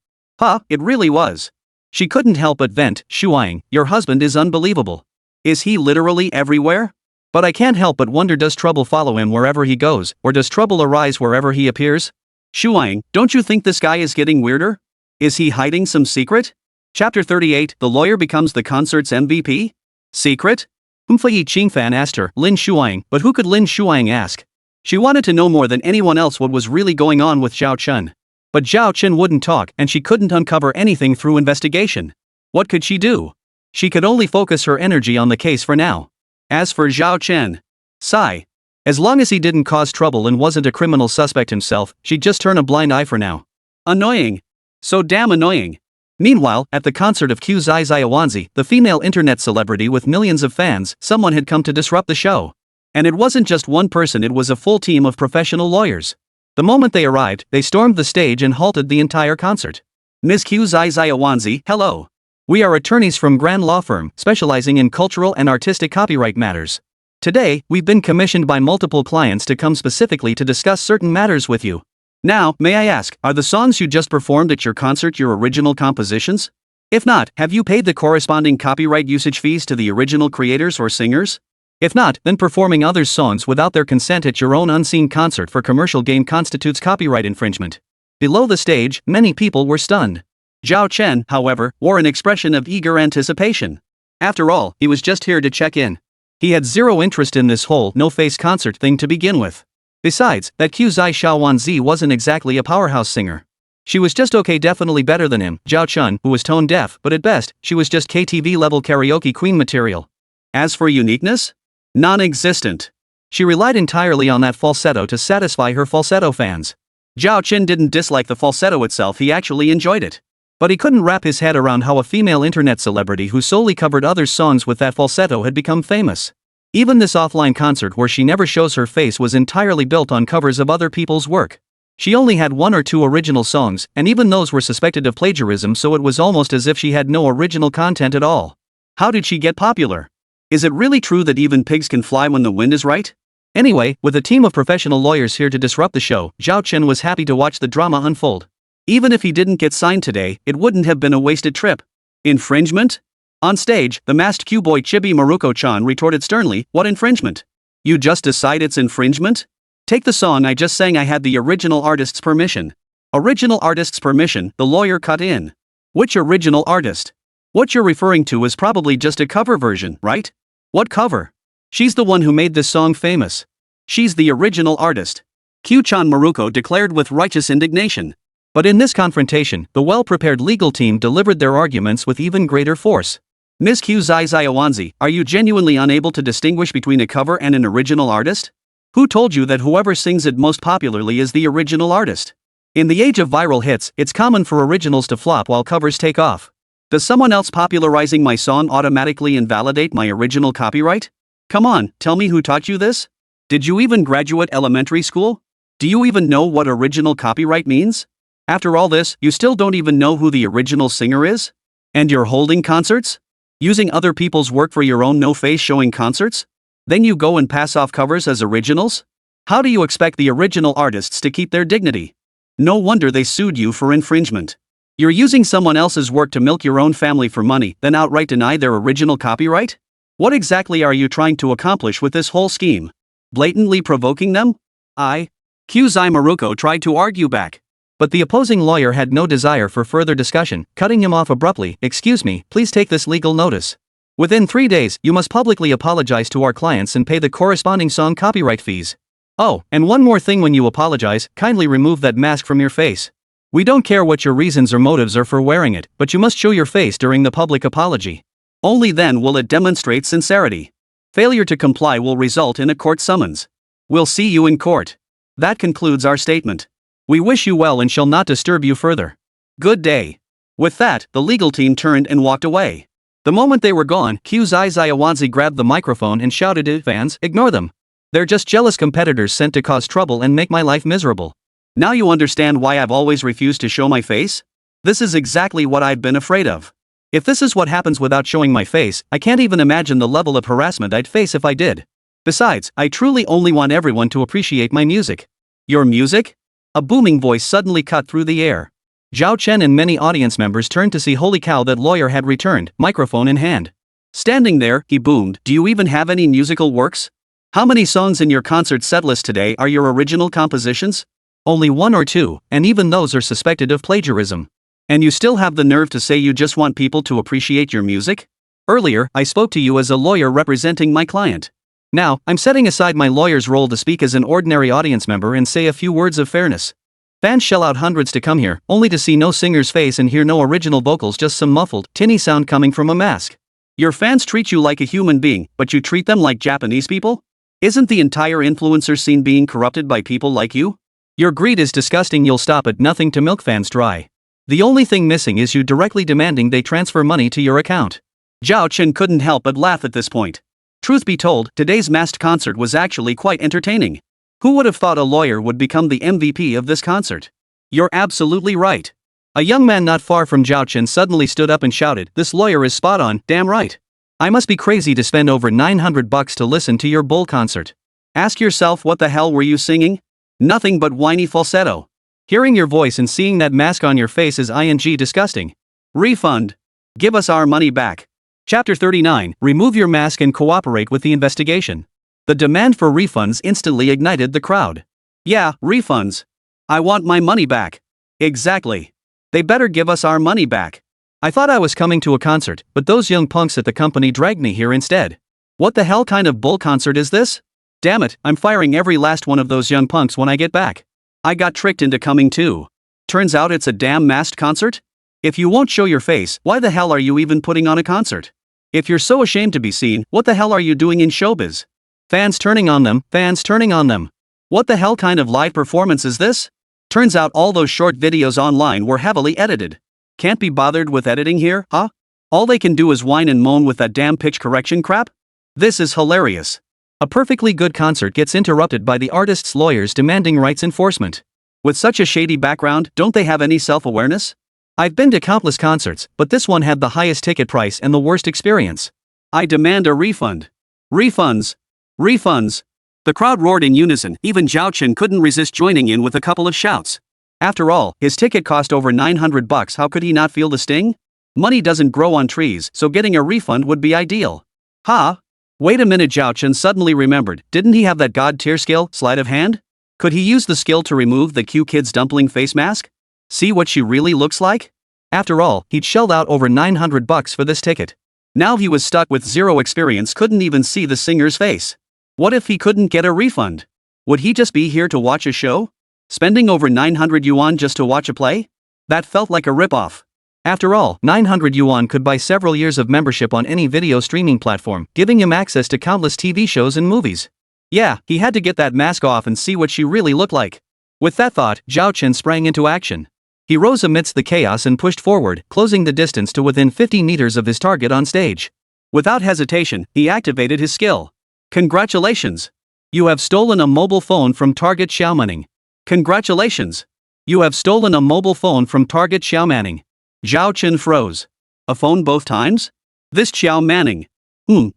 It really was. She couldn't help but vent. Shuang, your husband is unbelievable. Is he literally everywhere? But I can't help but wonder, does trouble follow him wherever he goes, or does trouble arise wherever he appears? Shuang, don't you think this guy is getting weirder? Is he hiding some secret? Chapter 38, the lawyer becomes the concert's MVP? Secret? Yi Qingfan asked her, Lin Shuang, but who could Lin Shuang ask? She wanted to know more than anyone else what was really going on with Zhao Chen. But Zhao Chen wouldn't talk and she couldn't uncover anything through investigation. What could she do? She could only focus her energy on the case for now. As for Zhao Chen, sigh. As long as he didn't cause trouble and wasn't a criminal suspect himself, she'd just turn a blind eye for now. Annoying. So damn annoying. Meanwhile, at the concert of Qu Zai Zaiwanzi, the female internet celebrity with millions of fans, someone had come to disrupt the show. And it wasn't just one person, it was a full team of professional lawyers. The moment they arrived, they stormed the stage and halted the entire concert. Ms. Qu Zai Zaiwanzi, hello. We are attorneys from Grand Law Firm, specializing in cultural and artistic copyright matters. Today, we've been commissioned by multiple clients to come specifically to discuss certain matters with you. Now, may I ask, are the songs you just performed at your concert your original compositions? If not, have you paid the corresponding copyright usage fees to the original creators or singers? If not, then performing others' songs without their consent at your own unseen concert for commercial gain constitutes copyright infringement. Below the stage, many people were stunned. Zhao Chen, however, wore an expression of eager anticipation. After all, he was just here to check in. He had zero interest in this whole no-face concert thing to begin with. Besides, that Qzai Xiaowanzi wasn't exactly a powerhouse singer. She was just okay, definitely better than him, Zhao Chen, who was tone deaf, but at best, she was just KTV-level karaoke queen material. As for uniqueness? Non-existent. She relied entirely on that falsetto to satisfy her falsetto fans. Zhao Chen didn't dislike the falsetto itself, he actually enjoyed it. But he couldn't wrap his head around how a female internet celebrity who solely covered others' songs with that falsetto had become famous. Even this offline concert where she never shows her face was entirely built on covers of other people's work. She only had 1 or 2 original songs, and even those were suspected of plagiarism, so it was almost as if she had no original content at all. How did she get popular? Is it really true that even pigs can fly when the wind is right? Anyway, with a team of professional lawyers here to disrupt the show, Zhao Chen was happy to watch the drama unfold. Even if he didn't get signed today, it wouldn't have been a wasted trip. Infringement? On stage, the masked Q-boy Chibi Maruko-chan retorted sternly, "What infringement? You just decide it's infringement? Take the song I just sang, I had the original artist's permission." Original artist's permission, the lawyer cut in. Which original artist? What you're referring to is probably just a cover version, right? What cover? She's the one who made this song famous. She's the original artist. Q-chan Maruko declared with righteous indignation. But in this confrontation, the well-prepared legal team delivered their arguments with even greater force. Ms. Qzai Xiaowanzi, are you genuinely unable to distinguish between a cover and an original artist? Who told you that whoever sings it most popularly is the original artist? In the age of viral hits, it's common for originals to flop while covers take off. Does someone else popularizing my song automatically invalidate my original copyright? Come on, tell me who taught you this? Did you even graduate elementary school? Do you even know what original copyright means? After all this, you still don't even know who the original singer is? And you're holding concerts? Using other people's work for your own no-face showing concerts? Then you go and pass off covers as originals? How do you expect the original artists to keep their dignity? No wonder they sued you for infringement. You're using someone else's work to milk your own family for money, then outright deny their original copyright? What exactly are you trying to accomplish with this whole scheme? Blatantly provoking them? Qzai Maruko tried to argue back. But the opposing lawyer had no desire for further discussion, cutting him off abruptly. "Excuse me, please take this legal notice. Within 3 days, you must publicly apologize to our clients and pay the corresponding song copyright fees. Oh, and one more thing, when you apologize, kindly remove that mask from your face. We don't care what your reasons or motives are for wearing it, but you must show your face during the public apology. Only then will it demonstrate sincerity. Failure to comply will result in a court summons. We'll see you in court." That concludes our statement. We wish you well and shall not disturb you further. Good day. With that, the legal team turned and walked away. The moment they were gone, Qzai Xiaowanzi grabbed the microphone and shouted at fans, "Ignore them. They're just jealous competitors sent to cause trouble and make my life miserable. Now you understand why I've always refused to show my face? This is exactly what I've been afraid of. If this is what happens without showing my face, I can't even imagine the level of harassment I'd face if I did. Besides, I truly only want everyone to appreciate my music." "Your music?" A booming voice suddenly cut through the air. Zhao Chen and many audience members turned to see holy cow, that lawyer had returned, microphone in hand. Standing there, he boomed, "Do you even have any musical works? How many songs in your concert setlist today are your original compositions? Only 1 or 2, and even those are suspected of plagiarism. And you still have the nerve to say you just want people to appreciate your music? Earlier, I spoke to you as a lawyer representing my client. Now, I'm setting aside my lawyer's role to speak as an ordinary audience member and say a few words of fairness. Fans shell out hundreds to come here, only to see no singer's face and hear no original vocals, just some muffled, tinny sound coming from a mask. Your fans treat you like a human being, but you treat them like Japanese people? Isn't the entire influencer scene being corrupted by people like you? Your greed is disgusting. You'll stop at nothing to milk fans dry. The only thing missing is you directly demanding they transfer money to your account." Zhao Chen couldn't help but laugh at this point. Truth be told, today's masked concert was actually quite entertaining. Who would have thought a lawyer would become the MVP of this concert? You're absolutely right. A young man not far from Zhao Chen suddenly stood up and shouted, "This lawyer is spot on, damn right. I must be crazy to spend over $900 to listen to your bull concert. Ask yourself, what the hell were you singing? Nothing but whiny falsetto. Hearing your voice and seeing that mask on your face is disgusting. Refund. Give us our money back." Chapter 39, Remove your mask and cooperate with the investigation. The demand for refunds instantly ignited the crowd. Yeah, refunds. I want my money back. Exactly. They better give us our money back. I thought I was coming to a concert, but those young punks at the company dragged me here instead. What the hell kind of bull concert is this? Damn it, I'm firing every last one of those young punks when I get back. I got tricked into coming too. Turns out it's a damn masked concert? If you won't show your face, why the hell are you even putting on a concert? If you're so ashamed to be seen, what the hell are you doing in showbiz? Fans turning on them, fans turning on them. What the hell kind of live performance is this? Turns out all those short videos online were heavily edited. Can't be bothered with editing here, huh? All they can do is whine and moan with that damn pitch correction crap? This is hilarious. A perfectly good concert gets interrupted by the artist's lawyers demanding rights enforcement. With such a shady background, don't they have any self-awareness? I've been to countless concerts, but this one had the highest ticket price and the worst experience. I demand a refund. Refunds. Refunds. The crowd roared in unison, even Zhao Chen couldn't resist joining in with a couple of shouts. After all, his ticket cost over $900, how could he not feel the sting? Money doesn't grow on trees, so getting a refund would be ideal. Ha! Wait a minute, Zhao Chen suddenly remembered, didn't he have that god tier skill, sleight of hand? Could he use the skill to remove the Q Kid's dumpling face mask? See what she really looks like? After all, he'd shelled out over $900 for this ticket. Now he was stuck with zero experience, couldn't even see the singer's face. What if he couldn't get a refund? Would he just be here to watch a show? Spending over 900 yuan just to watch a play? That felt like a ripoff. After all, 900 yuan could buy several years of membership on any video streaming platform, giving him access to countless TV shows and movies. Yeah, he had to get that mask off and see what she really looked like. With that thought, Zhao Chen sprang into action. He rose amidst the chaos and pushed forward, closing the distance to within 50 meters of his target on stage. Without hesitation, he activated his skill. Congratulations! You have stolen a mobile phone from Target Xiaomaning. Congratulations! You have stolen a mobile phone from Target Xiaomaning. Zhao Chen froze. A phone both times? This Xiaomaning.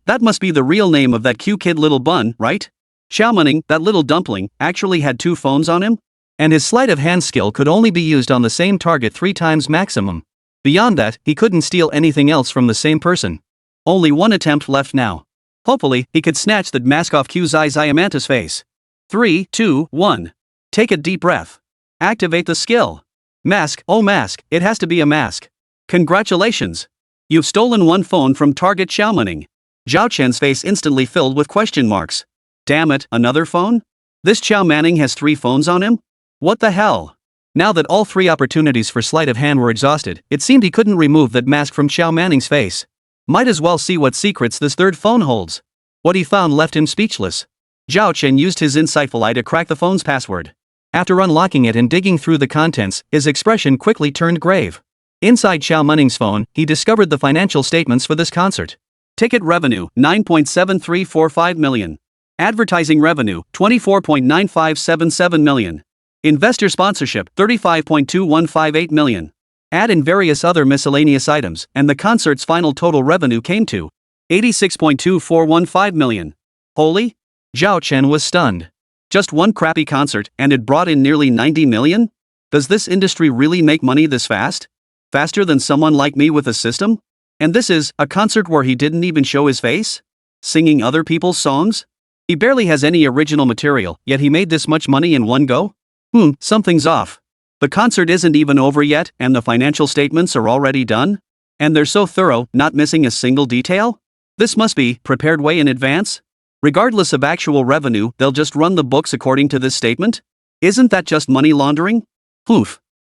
That must be the real name of that Q Kid little bun, right? Xiaomaning, that little dumpling, actually had two phones on him? And his sleight of hand skill could only be used on the same target 3 times maximum. Beyond that, he couldn't steal anything else from the same person. Only one attempt left now. Hopefully, he could snatch that mask off Q's Xiamanta's face. 3, 2, 1. Take a deep breath. Activate the skill. Mask, oh mask, it has to be a mask. Congratulations. You've stolen one phone from Target Xiaomaning. Zhao Chen's face instantly filled with question marks. Damn it, another phone? This Xiaomaning has 3 phones on him? What the hell? Now that all 3 opportunities for sleight of hand were exhausted, it seemed he couldn't remove that mask from Xiaomanning's face. Might as well see what secrets this third phone holds. What he found left him speechless. Zhao Chen used his insightful eye to crack the phone's password. After unlocking it and digging through the contents, his expression quickly turned grave. Inside Xiaomanning's phone, he discovered the financial statements for this concert. Ticket revenue, 9.7345 million. Advertising revenue, 24.9577 million. Investor sponsorship, 35.2158 million. Add in various other miscellaneous items, and the concert's final total revenue came to 86.2415 million. Holy? Zhao Chen was stunned. Just one crappy concert, and it brought in nearly 90 million? Does this industry really make money this fast? Faster than someone like me with a system? And this is a concert where he didn't even show his face? Singing other people's songs? He barely has any original material, yet he made this much money in one go? Something's off. The concert isn't even over yet, and the financial statements are already done? And they're so thorough, not missing a single detail? This must be prepared way in advance? Regardless of actual revenue, they'll just run the books according to this statement? Isn't that just money laundering?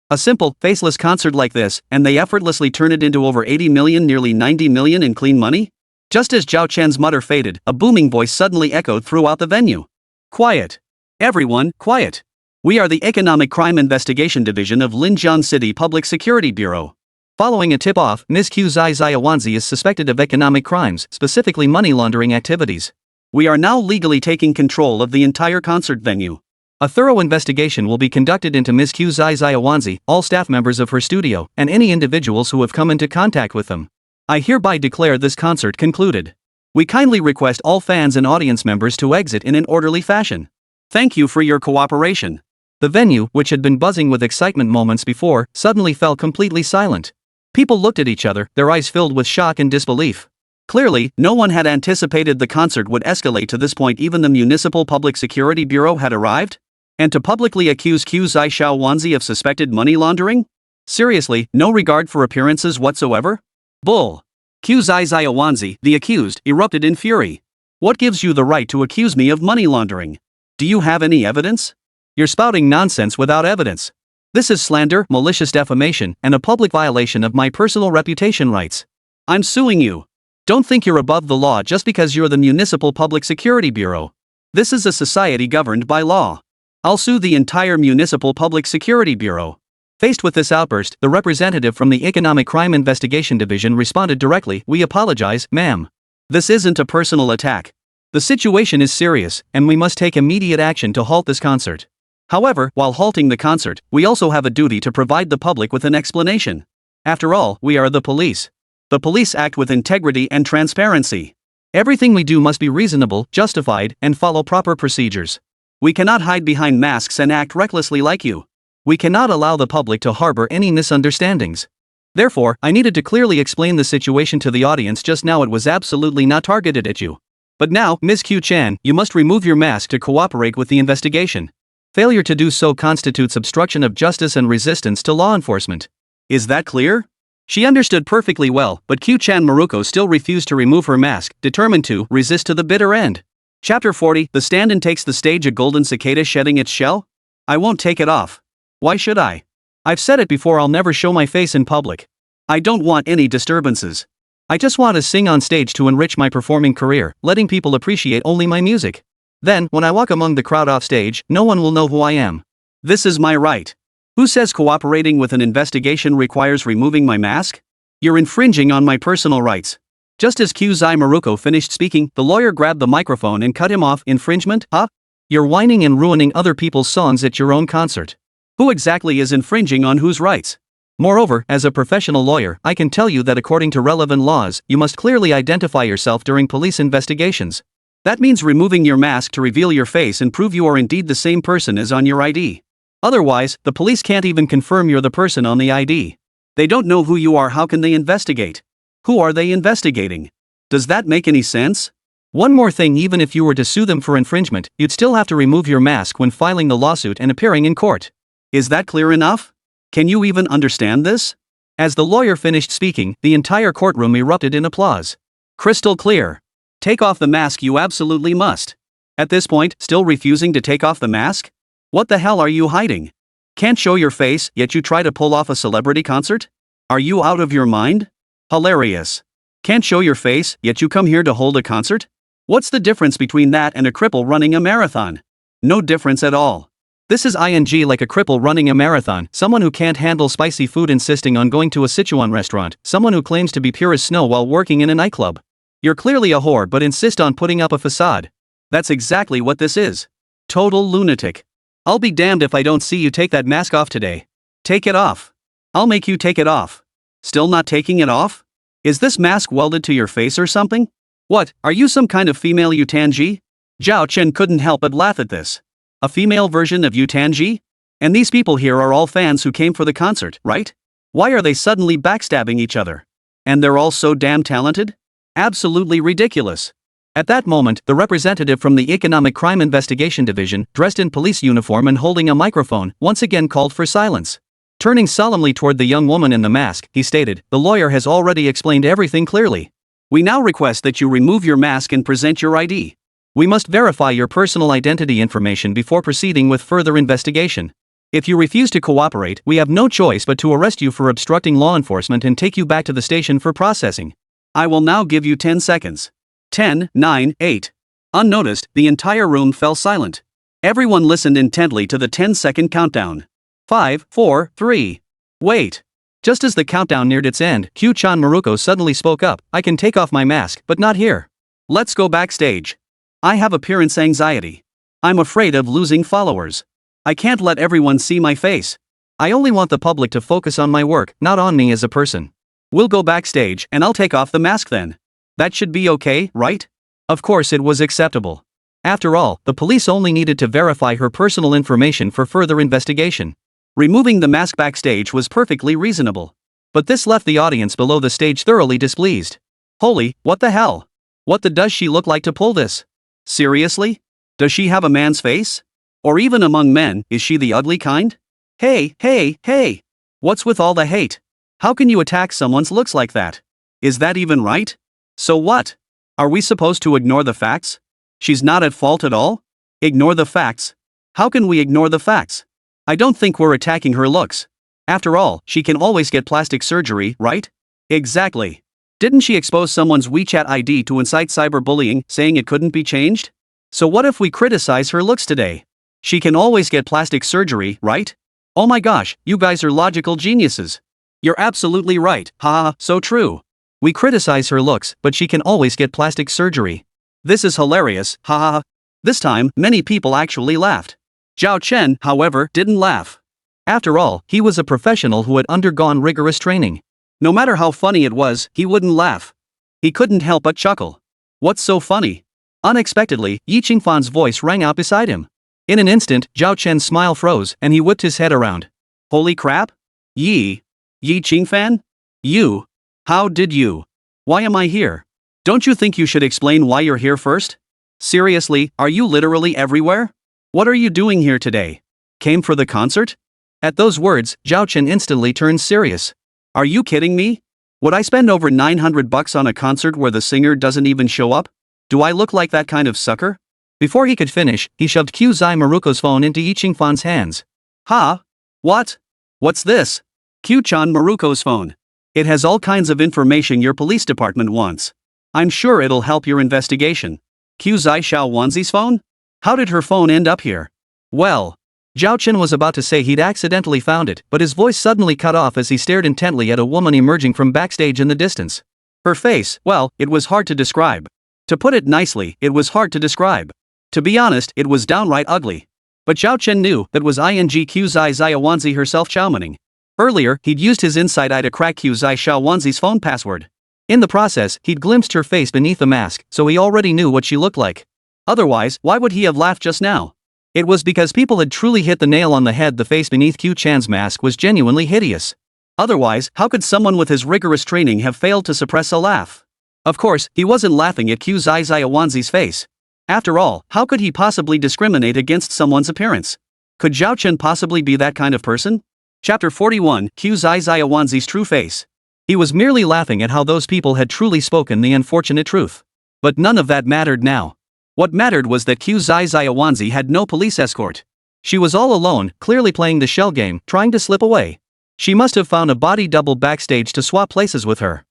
A simple, faceless concert like this, and they effortlessly turn it into over 80 million, nearly 90 million in clean money? Just as Zhao Chen's mutter faded, a booming voice suddenly echoed throughout the venue. Quiet. Everyone, quiet. We are the Economic Crime Investigation Division of Linjiang City Public Security Bureau. Following a tip-off, Ms. Qu Xiaowanzi is suspected of economic crimes, specifically money laundering activities. We are now legally taking control of the entire concert venue. A thorough investigation will be conducted into Ms. Q Zai Zaiwanzi, all staff members of her studio, and any individuals who have come into contact with them. I hereby declare this concert concluded. We kindly request all fans and audience members to exit in an orderly fashion. Thank you for your cooperation. The venue, which had been buzzing with excitement moments before, suddenly fell completely silent. People looked at each other, their eyes filled with shock and disbelief. Clearly, no one had anticipated the concert would escalate to this point. Even the Municipal Public Security Bureau had arrived? And to publicly accuse Q Zai Xiaowanzi of suspected money laundering? Seriously, no regard for appearances whatsoever? Bull. Q Zai Xiaowanzi, the accused, erupted in fury. What gives you the right to accuse me of money laundering? Do you have any evidence? You're spouting nonsense without evidence. This is slander, malicious defamation, and a public violation of my personal reputation rights. I'm suing you. Don't think you're above the law just because you're the Municipal Public Security Bureau. This is a society governed by law. I'll sue the entire Municipal Public Security Bureau. Faced with this outburst, the representative from the Economic Crime Investigation Division responded directly, "We apologize, ma'am. This isn't a personal attack. The situation is serious, and we must take immediate action to halt this concert. However, while halting the concert, we also have a duty to provide the public with an explanation. After all, we are the police. The police act with integrity and transparency. Everything we do must be reasonable, justified, and follow proper procedures. We cannot hide behind masks and act recklessly like you. We cannot allow the public to harbor any misunderstandings. Therefore, I needed to clearly explain the situation to the audience just now. It was absolutely not targeted at you. But now, Ms. Q Chan, you must remove your mask to cooperate with the investigation. Failure to do so constitutes obstruction of justice and resistance to law enforcement. Is that clear?" She understood perfectly well, but Q Chan Maruko still refused to remove her mask, determined to resist to the bitter end. Chapter 40, The Stand-in takes the stage. A golden cicada shedding its shell? I won't take it off. Why should I? I've said it before, I'll never show my face in public. I don't want any disturbances. I just want to sing on stage to enrich my performing career, letting people appreciate only my music. Then, when I walk among the crowd off stage, no one will know who I am. This is my right. Who says cooperating with an investigation requires removing my mask? You're infringing on my personal rights. Just as Q Zai Maruko finished speaking, the lawyer grabbed the microphone and cut him off. Infringement, huh? You're whining and ruining other people's songs at your own concert. Who exactly is infringing on whose rights? Moreover, as a professional lawyer, I can tell you that according to relevant laws, you must clearly identify yourself during police investigations. That means removing your mask to reveal your face and prove you are indeed the same person as on your ID. Otherwise, the police can't even confirm you're the person on the ID. They don't know who you are. How can they investigate? Who are they investigating? Does that make any sense? One more thing, even if you were to sue them for infringement, you'd still have to remove your mask when filing the lawsuit and appearing in court. Is that clear enough? Can you even understand this? As the lawyer finished speaking, the entire courtroom erupted in applause. Crystal clear. Take off the mask, you absolutely must. At this point, still refusing to take off the mask? What the hell are you hiding? Can't show your face, yet you try to pull off a celebrity concert? Are you out of your mind? Hilarious. Can't show your face, yet you come here to hold a concert? What's the difference between that and a cripple running a marathon? No difference at all. This is ing like a cripple running a marathon, someone who can't handle spicy food insisting on going to a Sichuan restaurant, someone who claims to be pure as snow while working in a nightclub. You're clearly a whore but insist on putting up a facade. That's exactly what this is. Total lunatic. I'll be damned if I don't see you take that mask off today. Take it off. I'll make you take it off. Still not taking it off? Is this mask welded to your face or something? What, are you some kind of female Yutanji? Zhao Chen couldn't help but laugh at this. A female version of Yutanji? And these people here are all fans who came for the concert, right? Why are they suddenly backstabbing each other? And they're all so damn talented? Absolutely ridiculous. At that moment, the representative from the Economic Crime Investigation Division, dressed in police uniform and holding a microphone, once again called for silence. Turning solemnly toward the young woman in the mask, he stated, "The lawyer has already explained everything clearly. We now request that you remove your mask and present your ID. We must verify your personal identity information before proceeding with further investigation. If you refuse to cooperate, we have no choice but to arrest you for obstructing law enforcement and take you back to the station for processing. I will now give you 10 seconds. 10, 9, 8. Unnoticed, the entire room fell silent. Everyone listened intently to the 10-second countdown. 5, 4, 3. Wait. Just as the countdown neared its end, Q-chan Maruko suddenly spoke up, "I can take off my mask, but not here. Let's go backstage. I have appearance anxiety. I'm afraid of losing followers. I can't let everyone see my face. I only want the public to focus on my work, not on me as a person. We'll go backstage and I'll take off the mask then. That should be okay, right? Of course it was acceptable. After all, the police only needed to verify her personal information for further investigation. Removing the mask backstage was perfectly reasonable. But this left the audience below the stage thoroughly displeased. Holy, what the hell? What does she look like to pull this? Seriously? Does she have a man's face? Or even among men, is she the ugly kind? Hey, hey, hey! What's with all the hate? How can you attack someone's looks like that? Is that even right? So what? Are we supposed to ignore the facts? She's not at fault at all? Ignore the facts? How can we ignore the facts? I don't think we're attacking her looks. After all, she can always get plastic surgery, right? Exactly. Didn't she expose someone's WeChat ID to incite cyberbullying, saying it couldn't be changed? So what if we criticize her looks today? She can always get plastic surgery, right? Oh my gosh, you guys are logical geniuses. You're absolutely right, haha, so true. We criticize her looks, but she can always get plastic surgery. This is hilarious, haha. This time, many people actually laughed. Zhao Chen, however, didn't laugh. After all, he was a professional who had undergone rigorous training. No matter how funny it was, he wouldn't laugh. He couldn't help but chuckle. What's so funny? Unexpectedly, Yi Qingfan's voice rang out beside him. In an instant, Zhao Chen's smile froze and he whipped his head around. Holy crap? Yi Qingfan? You? How did you? Why am I here? Don't you think you should explain why you're here first? Seriously, are you literally everywhere? What are you doing here today? Came for the concert? At those words, Zhao Chen instantly turned serious. Are you kidding me? Would I spend over $900 on a concert where the singer doesn't even show up? Do I look like that kind of sucker? Before he could finish, he shoved Qzai Maruko's phone into Yi Qingfan's hands. Ha? What? What's this? Q-chan Maruko's phone. It has all kinds of information your police department wants. I'm sure it'll help your investigation. Qzai Xiaowanzi's phone? How did her phone end up here? Well, Zhao Chen was about to say he'd accidentally found it, but his voice suddenly cut off as he stared intently at a woman emerging from backstage in the distance. Her face, well, it was hard to describe. To put it nicely, it was hard to describe. To be honest, it was downright ugly. But Zhao Chen knew that was Qzai Xiaowanzi herself Xiaomaning. Earlier, he'd used his inside eye to crack Qzai Xiaowanzi's phone password. In the process, he'd glimpsed her face beneath the mask, so he already knew what she looked like. Otherwise, why would he have laughed just now? It was because people had truly hit the nail on the head. The face beneath Q-chan's mask was genuinely hideous. Otherwise, how could someone with his rigorous training have failed to suppress a laugh? Of course, he wasn't laughing at Qzai Xiaowanzi's face. After all, how could he possibly discriminate against someone's appearance? Could Zhao Chen possibly be that kind of person? Chapter 41, Qzai Xiaowanzi's true face. He was merely laughing at how those people had truly spoken the unfortunate truth. But none of that mattered now. What mattered was that Qzai Xiaowanzi had no police escort. She was all alone, clearly playing the shell game, trying to slip away. She must have found a body double backstage to swap places with her.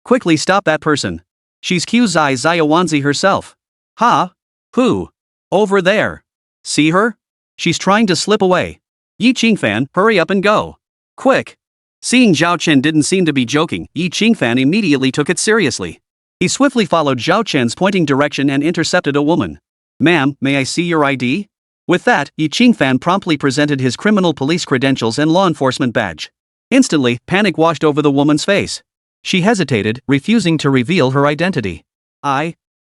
Quickly stop that person. She's Qzai Xiaowanzi herself. Ha? Who? Over there. See her? She's trying to slip away. Yi Qingfan, hurry up and go. Quick. Seeing Zhao Chen didn't seem to be joking, Yi Qingfan immediately took it seriously. He swiftly followed Zhao Chen's pointing direction and intercepted a woman. Ma'am, may I see your ID? With that, Yi Qingfan promptly presented his criminal police credentials and law enforcement badge. Instantly, panic washed over the woman's face. She hesitated, refusing to reveal her identity.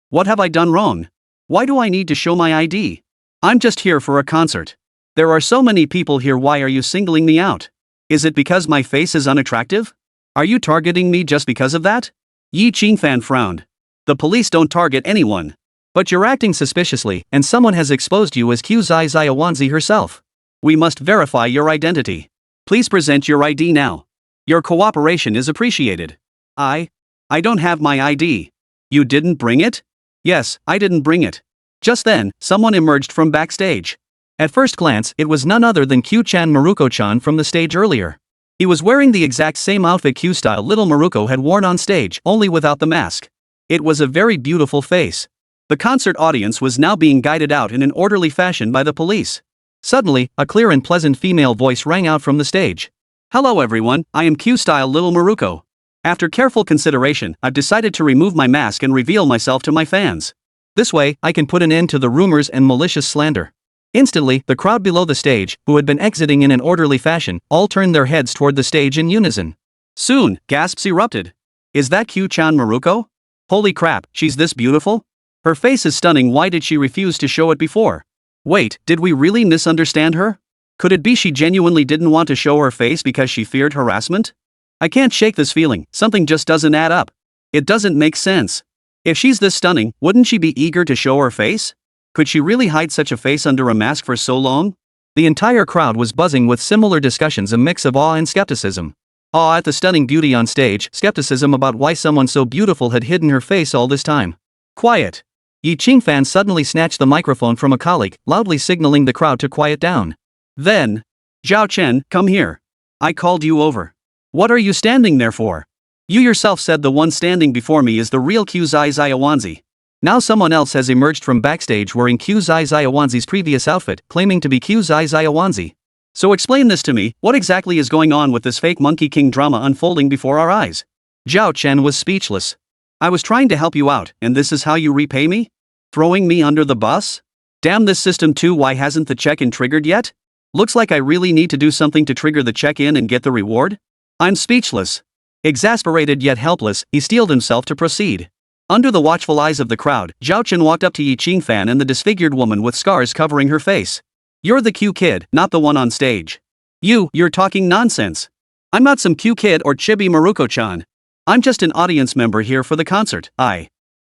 What have I done wrong? Why do I need to show my ID? I'm just here for a concert. There are so many people here. Why are you singling me out? Is it because my face is unattractive? Are you targeting me just because of that? Yi Qingfan frowned. The police don't target anyone. But you're acting suspiciously, and someone has exposed you as Qzai Xiaowanzi herself. We must verify your identity. Please present your ID now. Your cooperation is appreciated. I don't have my ID. You didn't bring it? Yes, I didn't bring it. Just then, someone emerged from backstage. At first glance, it was none other than Q-chan Maruko-chan from the stage earlier. He was wearing the exact same outfit Q-style little Maruko had worn on stage, only without the mask. It was a very beautiful face. The concert audience was now being guided out in an orderly fashion by the police. Suddenly, a clear and pleasant female voice rang out from the stage. Hello everyone, I am Q-style little Maruko. After careful consideration, I've decided to remove my mask and reveal myself to my fans. This way, I can put an end to the rumors and malicious slander. Instantly, the crowd below the stage, who had been exiting in an orderly fashion, all turned their heads toward the stage in unison. Soon, gasps erupted. Is that Q-chan Maruko? Holy crap, she's this beautiful? Her face is stunning. Why did she refuse to show it before? Wait, did we really misunderstand her? Could it be she genuinely didn't want to show her face because she feared harassment? I can't shake this feeling, something just doesn't add up. It doesn't make sense. If she's this stunning, wouldn't she be eager to show her face? Could she really hide such a face under a mask for so long? The entire crowd was buzzing with similar discussions, a mix of awe and skepticism. Awe at the stunning beauty on stage, skepticism about why someone so beautiful had hidden her face all this time. Quiet. Yi Qingfan suddenly snatched the microphone from a colleague, loudly signaling the crowd to quiet down. Then, Zhao Chen, come here. I called you over. What are you standing there for? You yourself said the one standing before me is the real Qzai Zaiwanzi. Now someone else has emerged from backstage wearing Qzai Zaiwanzi's previous outfit, claiming to be Qzai Zaiwanzi. So explain this to me, what exactly is going on with this fake Monkey King drama unfolding before our eyes? Zhao Chen was speechless. I was trying to help you out, and this is how you repay me? Throwing me under the bus? Damn this system too, why hasn't the check-in triggered yet? Looks like I really need to do something to trigger the check-in and get the reward? I'm speechless. Exasperated yet helpless, he steeled himself to proceed. Under the watchful eyes of the crowd, Zhao Chen walked up to Yi Qingfan and the disfigured woman with scars covering her face. You're the Q kid, not the one on stage. You're talking nonsense. I'm not some Q kid or chibi Maruko-chan. I'm just an audience member here for the concert.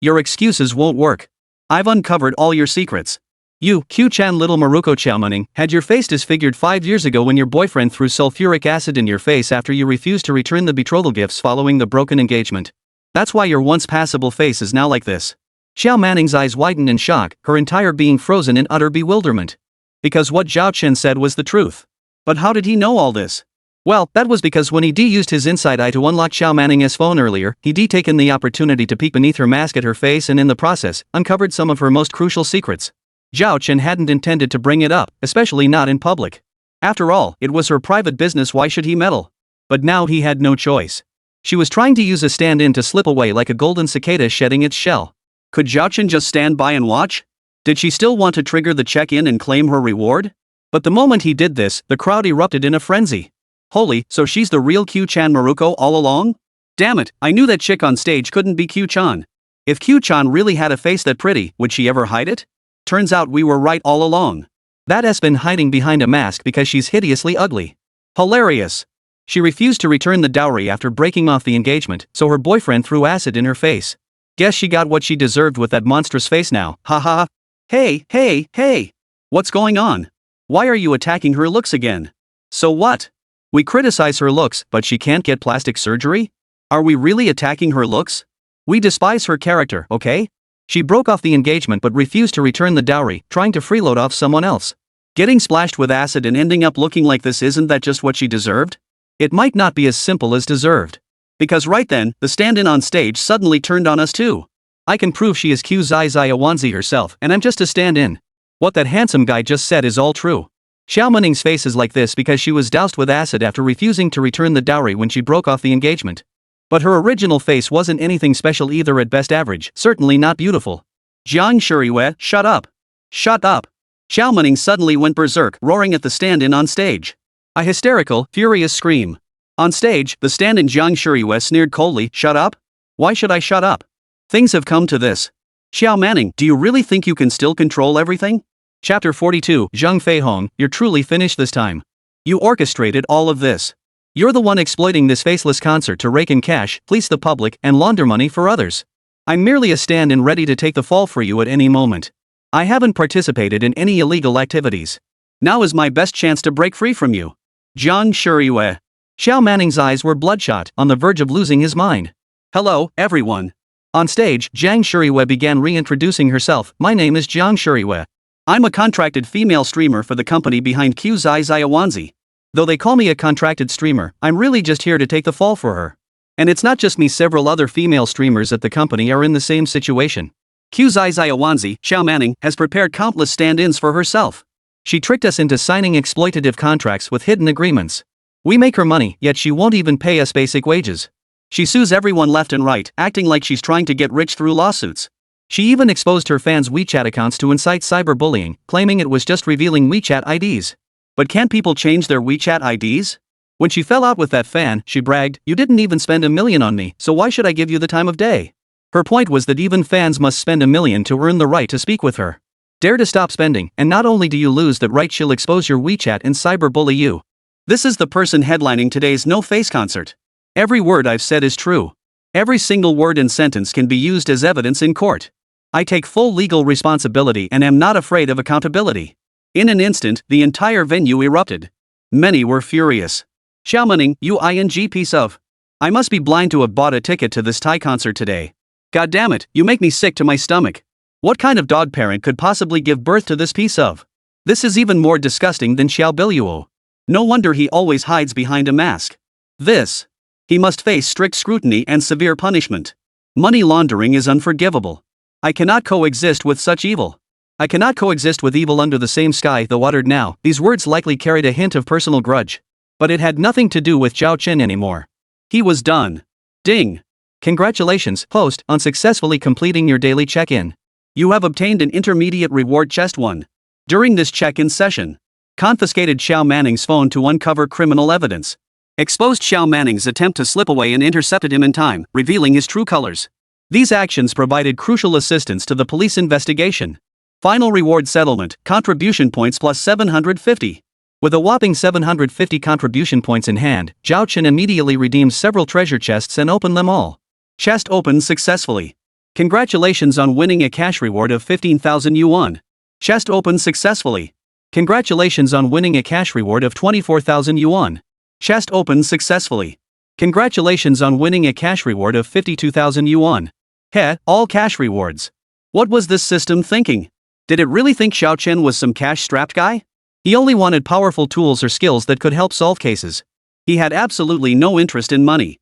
Your excuses won't work. I've uncovered all your secrets. You, Q-chan little Maruko-chan, had your face disfigured 5 years ago when your boyfriend threw sulfuric acid in your face after you refused to return the betrothal gifts following the broken engagement. That's why your once passable face is now like this. Xiao Manning's eyes widened in shock, her entire being frozen in utter bewilderment. Because what Zhao Chen said was the truth. But how did he know all this? Well, that was because when he used his inside eye to unlock Xiao Manning's phone earlier, he'd taken the opportunity to peek beneath her mask at her face and in the process, uncovered some of her most crucial secrets. Zhao Chen hadn't intended to bring it up, especially not in public. After all, it was her private business, why should he meddle? But now he had no choice. She was trying to use a stand-in to slip away like a golden cicada shedding its shell. Could Zhao Chen just stand by and watch? Did she still want to trigger the check-in and claim her reward? But the moment he did this, the crowd erupted in a frenzy. Holy, so she's the real Q-chan Maruko all along? Damn it, I knew that chick on stage couldn't be Q-chan. If Q-chan really had a face that pretty, would she ever hide it? Turns out we were right all along. That has been hiding behind a mask because she's hideously ugly. Hilarious. She refused to return the dowry after breaking off the engagement, so her boyfriend threw acid in her face. Guess she got what she deserved with that monstrous face now, haha. Hey. What's going on? Why are you attacking her looks again? So what? We criticize her looks, but she can't get plastic surgery? Are we really attacking her looks? We despise her character, okay? She broke off the engagement but refused to return the dowry, trying to freeload off someone else. Getting splashed with acid and ending up looking like this, isn't that just what she deserved? It might not be as simple as deserved. Because right then, the stand-in on stage suddenly turned on us too. I can prove she is Qzai Zaiwanzi herself, and I'm just a stand-in. What that handsome guy just said is all true. Xiao Manning's face is like this because she was doused with acid after refusing to return the dowry when she broke off the engagement. But her original face wasn't anything special either, at best average, certainly not beautiful. Jiang Shuriwei, shut up. Shut up. Xiao Manning suddenly went berserk, roaring at the stand-in on stage. A hysterical, furious scream. On stage, the stand-in Jiang Shuriwei sneered coldly, shut up? Why should I shut up? Things have come to this. Xiao Manning, do you really think you can still control everything? Chapter 42, Zhang Feihong, you're truly finished this time. You orchestrated all of this. You're the one exploiting this faceless concert to rake in cash, fleece the public, and launder money for others. I'm merely a stand-in ready to take the fall for you at any moment. I haven't participated in any illegal activities. Now is my best chance to break free from you. Jiang Shuriwei. Xiao Manning's eyes were bloodshot, on the verge of losing his mind. Hello, everyone. On stage, Jiang Shuriwei began reintroducing herself. My name is Jiang Shuriwei. I'm a contracted female streamer for the company behind Qzai Zaiwanzi. Though they call me a contracted streamer, I'm really just here to take the fall for her. And it's not just me, several other female streamers at the company are in the same situation. Qzai Zaiwanzi, Xiao Manning, has prepared countless stand-ins for herself. She tricked us into signing exploitative contracts with hidden agreements. We make her money, yet she won't even pay us basic wages. She sues everyone left and right, acting like she's trying to get rich through lawsuits. She even exposed her fans' WeChat accounts to incite cyberbullying, claiming it was just revealing WeChat IDs. But can't people change their WeChat IDs? When she fell out with that fan, she bragged, "You didn't even spend $1 million on me, so why should I give you the time of day?" Her point was that even fans must spend $1 million to earn the right to speak with her. Dare to stop spending, and not only do you lose that right, she'll expose your WeChat and cyberbully you. This is the person headlining today's no-face concert. Every word I've said is true. Every single word and sentence can be used as evidence in court. I take full legal responsibility and am not afraid of accountability. In an instant, the entire venue erupted. Many were furious. Xiaomaning, you ing piece of. I must be blind to have bought a ticket to this Thai concert today. God damn it, you make me sick to my stomach. What kind of dog parent could possibly give birth to this piece of? This is even more disgusting than Xiao Biluo. No wonder he always hides behind a mask. He must face strict scrutiny and severe punishment. Money laundering is unforgivable. I cannot coexist with such evil. I cannot coexist with evil under the same sky, though uttered now. These words likely carried a hint of personal grudge. But it had nothing to do with Zhao Chen anymore. He was done. Ding. Congratulations, host, on successfully completing your daily check-in. You have obtained an intermediate reward chest 1. During this check-in session, confiscated Xiao Manning's phone to uncover criminal evidence. Exposed Xiao Manning's attempt to slip away and intercepted him in time, revealing his true colors. These actions provided crucial assistance to the police investigation. Final reward settlement, contribution points plus 750. With a whopping 750 contribution points in hand, Zhao Chen immediately redeemed several treasure chests and opened them all. Chest opened successfully. Congratulations on winning a cash reward of 15,000 yuan. Chest opened successfully. Congratulations on winning a cash reward of 24,000 yuan. Chest opened successfully. Congratulations on winning a cash reward of 52,000 yuan. All cash rewards. What was this system thinking? Did it really think Zhao Chen was some cash-strapped guy? He only wanted powerful tools or skills that could help solve cases. He had absolutely no interest in money.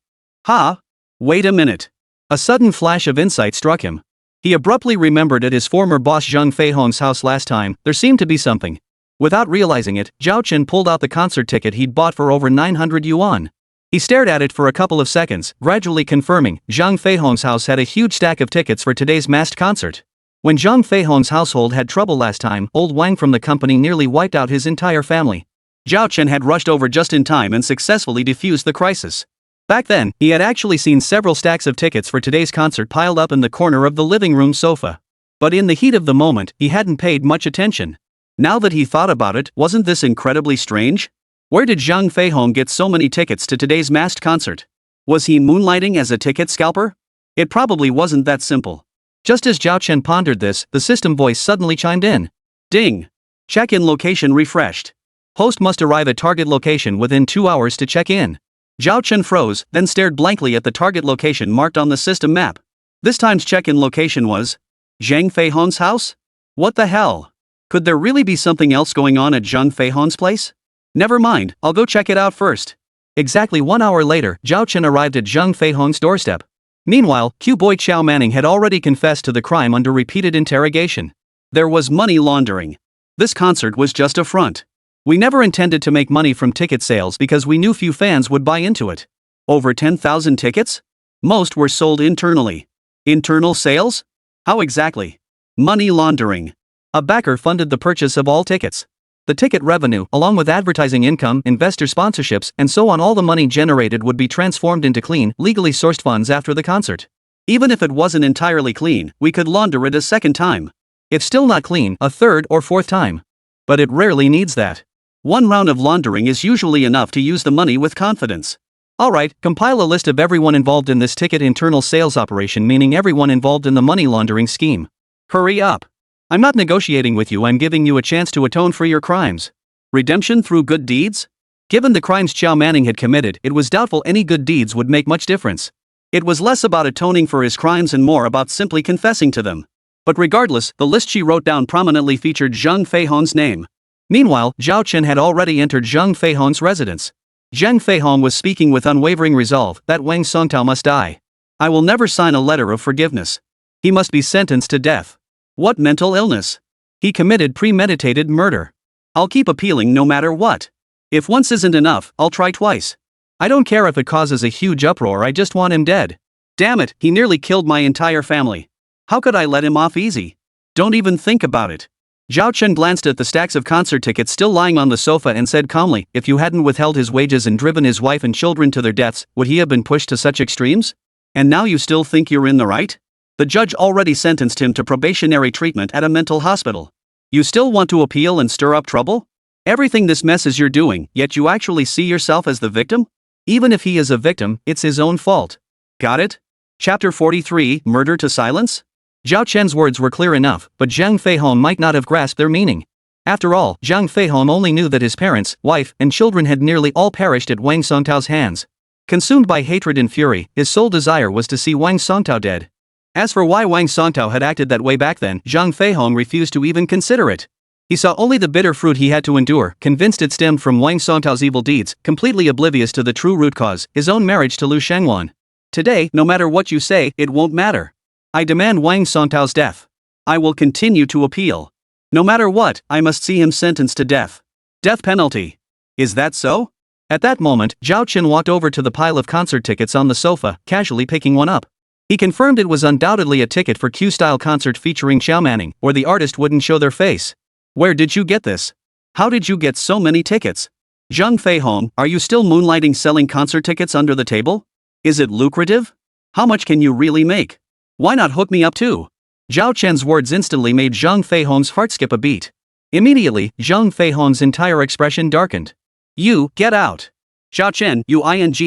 Wait a minute. A sudden flash of insight struck him. He abruptly remembered at his former boss Zhang Feihong's house last time, there seemed to be something. Without realizing it, Zhao Chen pulled out the concert ticket he'd bought for over 900 yuan. He stared at it for a couple of seconds, gradually confirming Zhang Feihong's house had a huge stack of tickets for today's masked concert. When Zhang Feihong's household had trouble last time, old Wang from the company nearly wiped out his entire family. Zhao Chen had rushed over just in time and successfully defused the crisis. Back then, he had actually seen several stacks of tickets for today's concert piled up in the corner of the living room sofa. But in the heat of the moment, he hadn't paid much attention. Now that he thought about it, wasn't this incredibly strange? Where did Zhang Feihong get so many tickets to today's masked concert? Was he moonlighting as a ticket scalper? It probably wasn't that simple. Just as Zhao Chen pondered this, the system voice suddenly chimed in. Ding! Check-in location refreshed. Host must arrive at target location within 2 hours to check in. Zhao Chen froze, then stared blankly at the target location marked on the system map. This time's check-in location was Zhang Feihong's house? What the hell? Could there really be something else going on at Zhang Feihong's place? Never mind, I'll go check it out first. Exactly 1 hour later, Zhao Chen arrived at Zhang Feihong's doorstep. Meanwhile, Q-boy Xiao Manning had already confessed to the crime under repeated interrogation. There was money laundering. This concert was just a front. We never intended to make money from ticket sales because we knew few fans would buy into it. Over 10,000 tickets? Most were sold internally. Internal sales? How exactly? Money laundering. A backer funded the purchase of all tickets. The ticket revenue, along with advertising income, investor sponsorships, and so on, all the money generated would be transformed into clean, legally sourced funds after the concert. Even if it wasn't entirely clean, we could launder it a second time. If still not clean, a third or fourth time. But it rarely needs that. One round of laundering is usually enough to use the money with confidence. Alright, compile a list of everyone involved in this ticket internal sales operation, meaning everyone involved in the money laundering scheme. Hurry up. I'm not negotiating with you, I'm giving you a chance to atone for your crimes. Redemption through good deeds? Given the crimes Xiao Manning had committed, it was doubtful any good deeds would make much difference. It was less about atoning for his crimes and more about simply confessing to them. But regardless, the list she wrote down prominently featured Zhang Feihong's name. Meanwhile, Zhao Chen had already entered Zhang Feihong's residence. Zhang Feihong was speaking with unwavering resolve that Wang Songtao must die. I will never sign a letter of forgiveness. He must be sentenced to death. What mental illness? He committed premeditated murder. I'll keep appealing no matter what. If once isn't enough, I'll try twice. I don't care if it causes a huge uproar, I just want him dead. Damn it, he nearly killed my entire family. How could I let him off easy? Don't even think about it. Zhao Chen glanced at the stacks of concert tickets still lying on the sofa and said calmly, if you hadn't withheld his wages and driven his wife and children to their deaths, would he have been pushed to such extremes? And now you still think you're in the right? The judge already sentenced him to probationary treatment at a mental hospital. You still want to appeal and stir up trouble? Everything this mess is you're doing, yet you actually see yourself as the victim? Even if he is a victim, it's his own fault. Got it? Chapter 43, Murder to Silence? Zhao Chen's words were clear enough, but Zhang Feihong might not have grasped their meaning. After all, Zhang Feihong only knew that his parents, wife, and children had nearly all perished at Wang Songtao's hands. Consumed by hatred and fury, his sole desire was to see Wang Songtao dead. As for why Wang Songtao had acted that way back then, Zhang Feihong refused to even consider it. He saw only the bitter fruit he had to endure, convinced it stemmed from Wang Songtao's evil deeds, completely oblivious to the true root cause, his own marriage to Lu Shengwan. Today, no matter what you say, it won't matter. I demand Wang Songtao's death. I will continue to appeal. No matter what, I must see him sentenced to death. Death penalty. Is that so? At that moment, Zhao Chen walked over to the pile of concert tickets on the sofa, casually picking one up. He confirmed it was undoubtedly a ticket for Q-style concert featuring Xiao Manning, or the artist wouldn't show their face. Where did you get this? How did you get so many tickets? Zhang Feihong, are you still moonlighting selling concert tickets under the table? Is it lucrative? How much can you really make? Why not hook me up too? Zhao Chen's words instantly made Zhang Feihong's heart skip a beat. Immediately, Zhang Feihong's entire expression darkened. You, get out. Zhao Chen,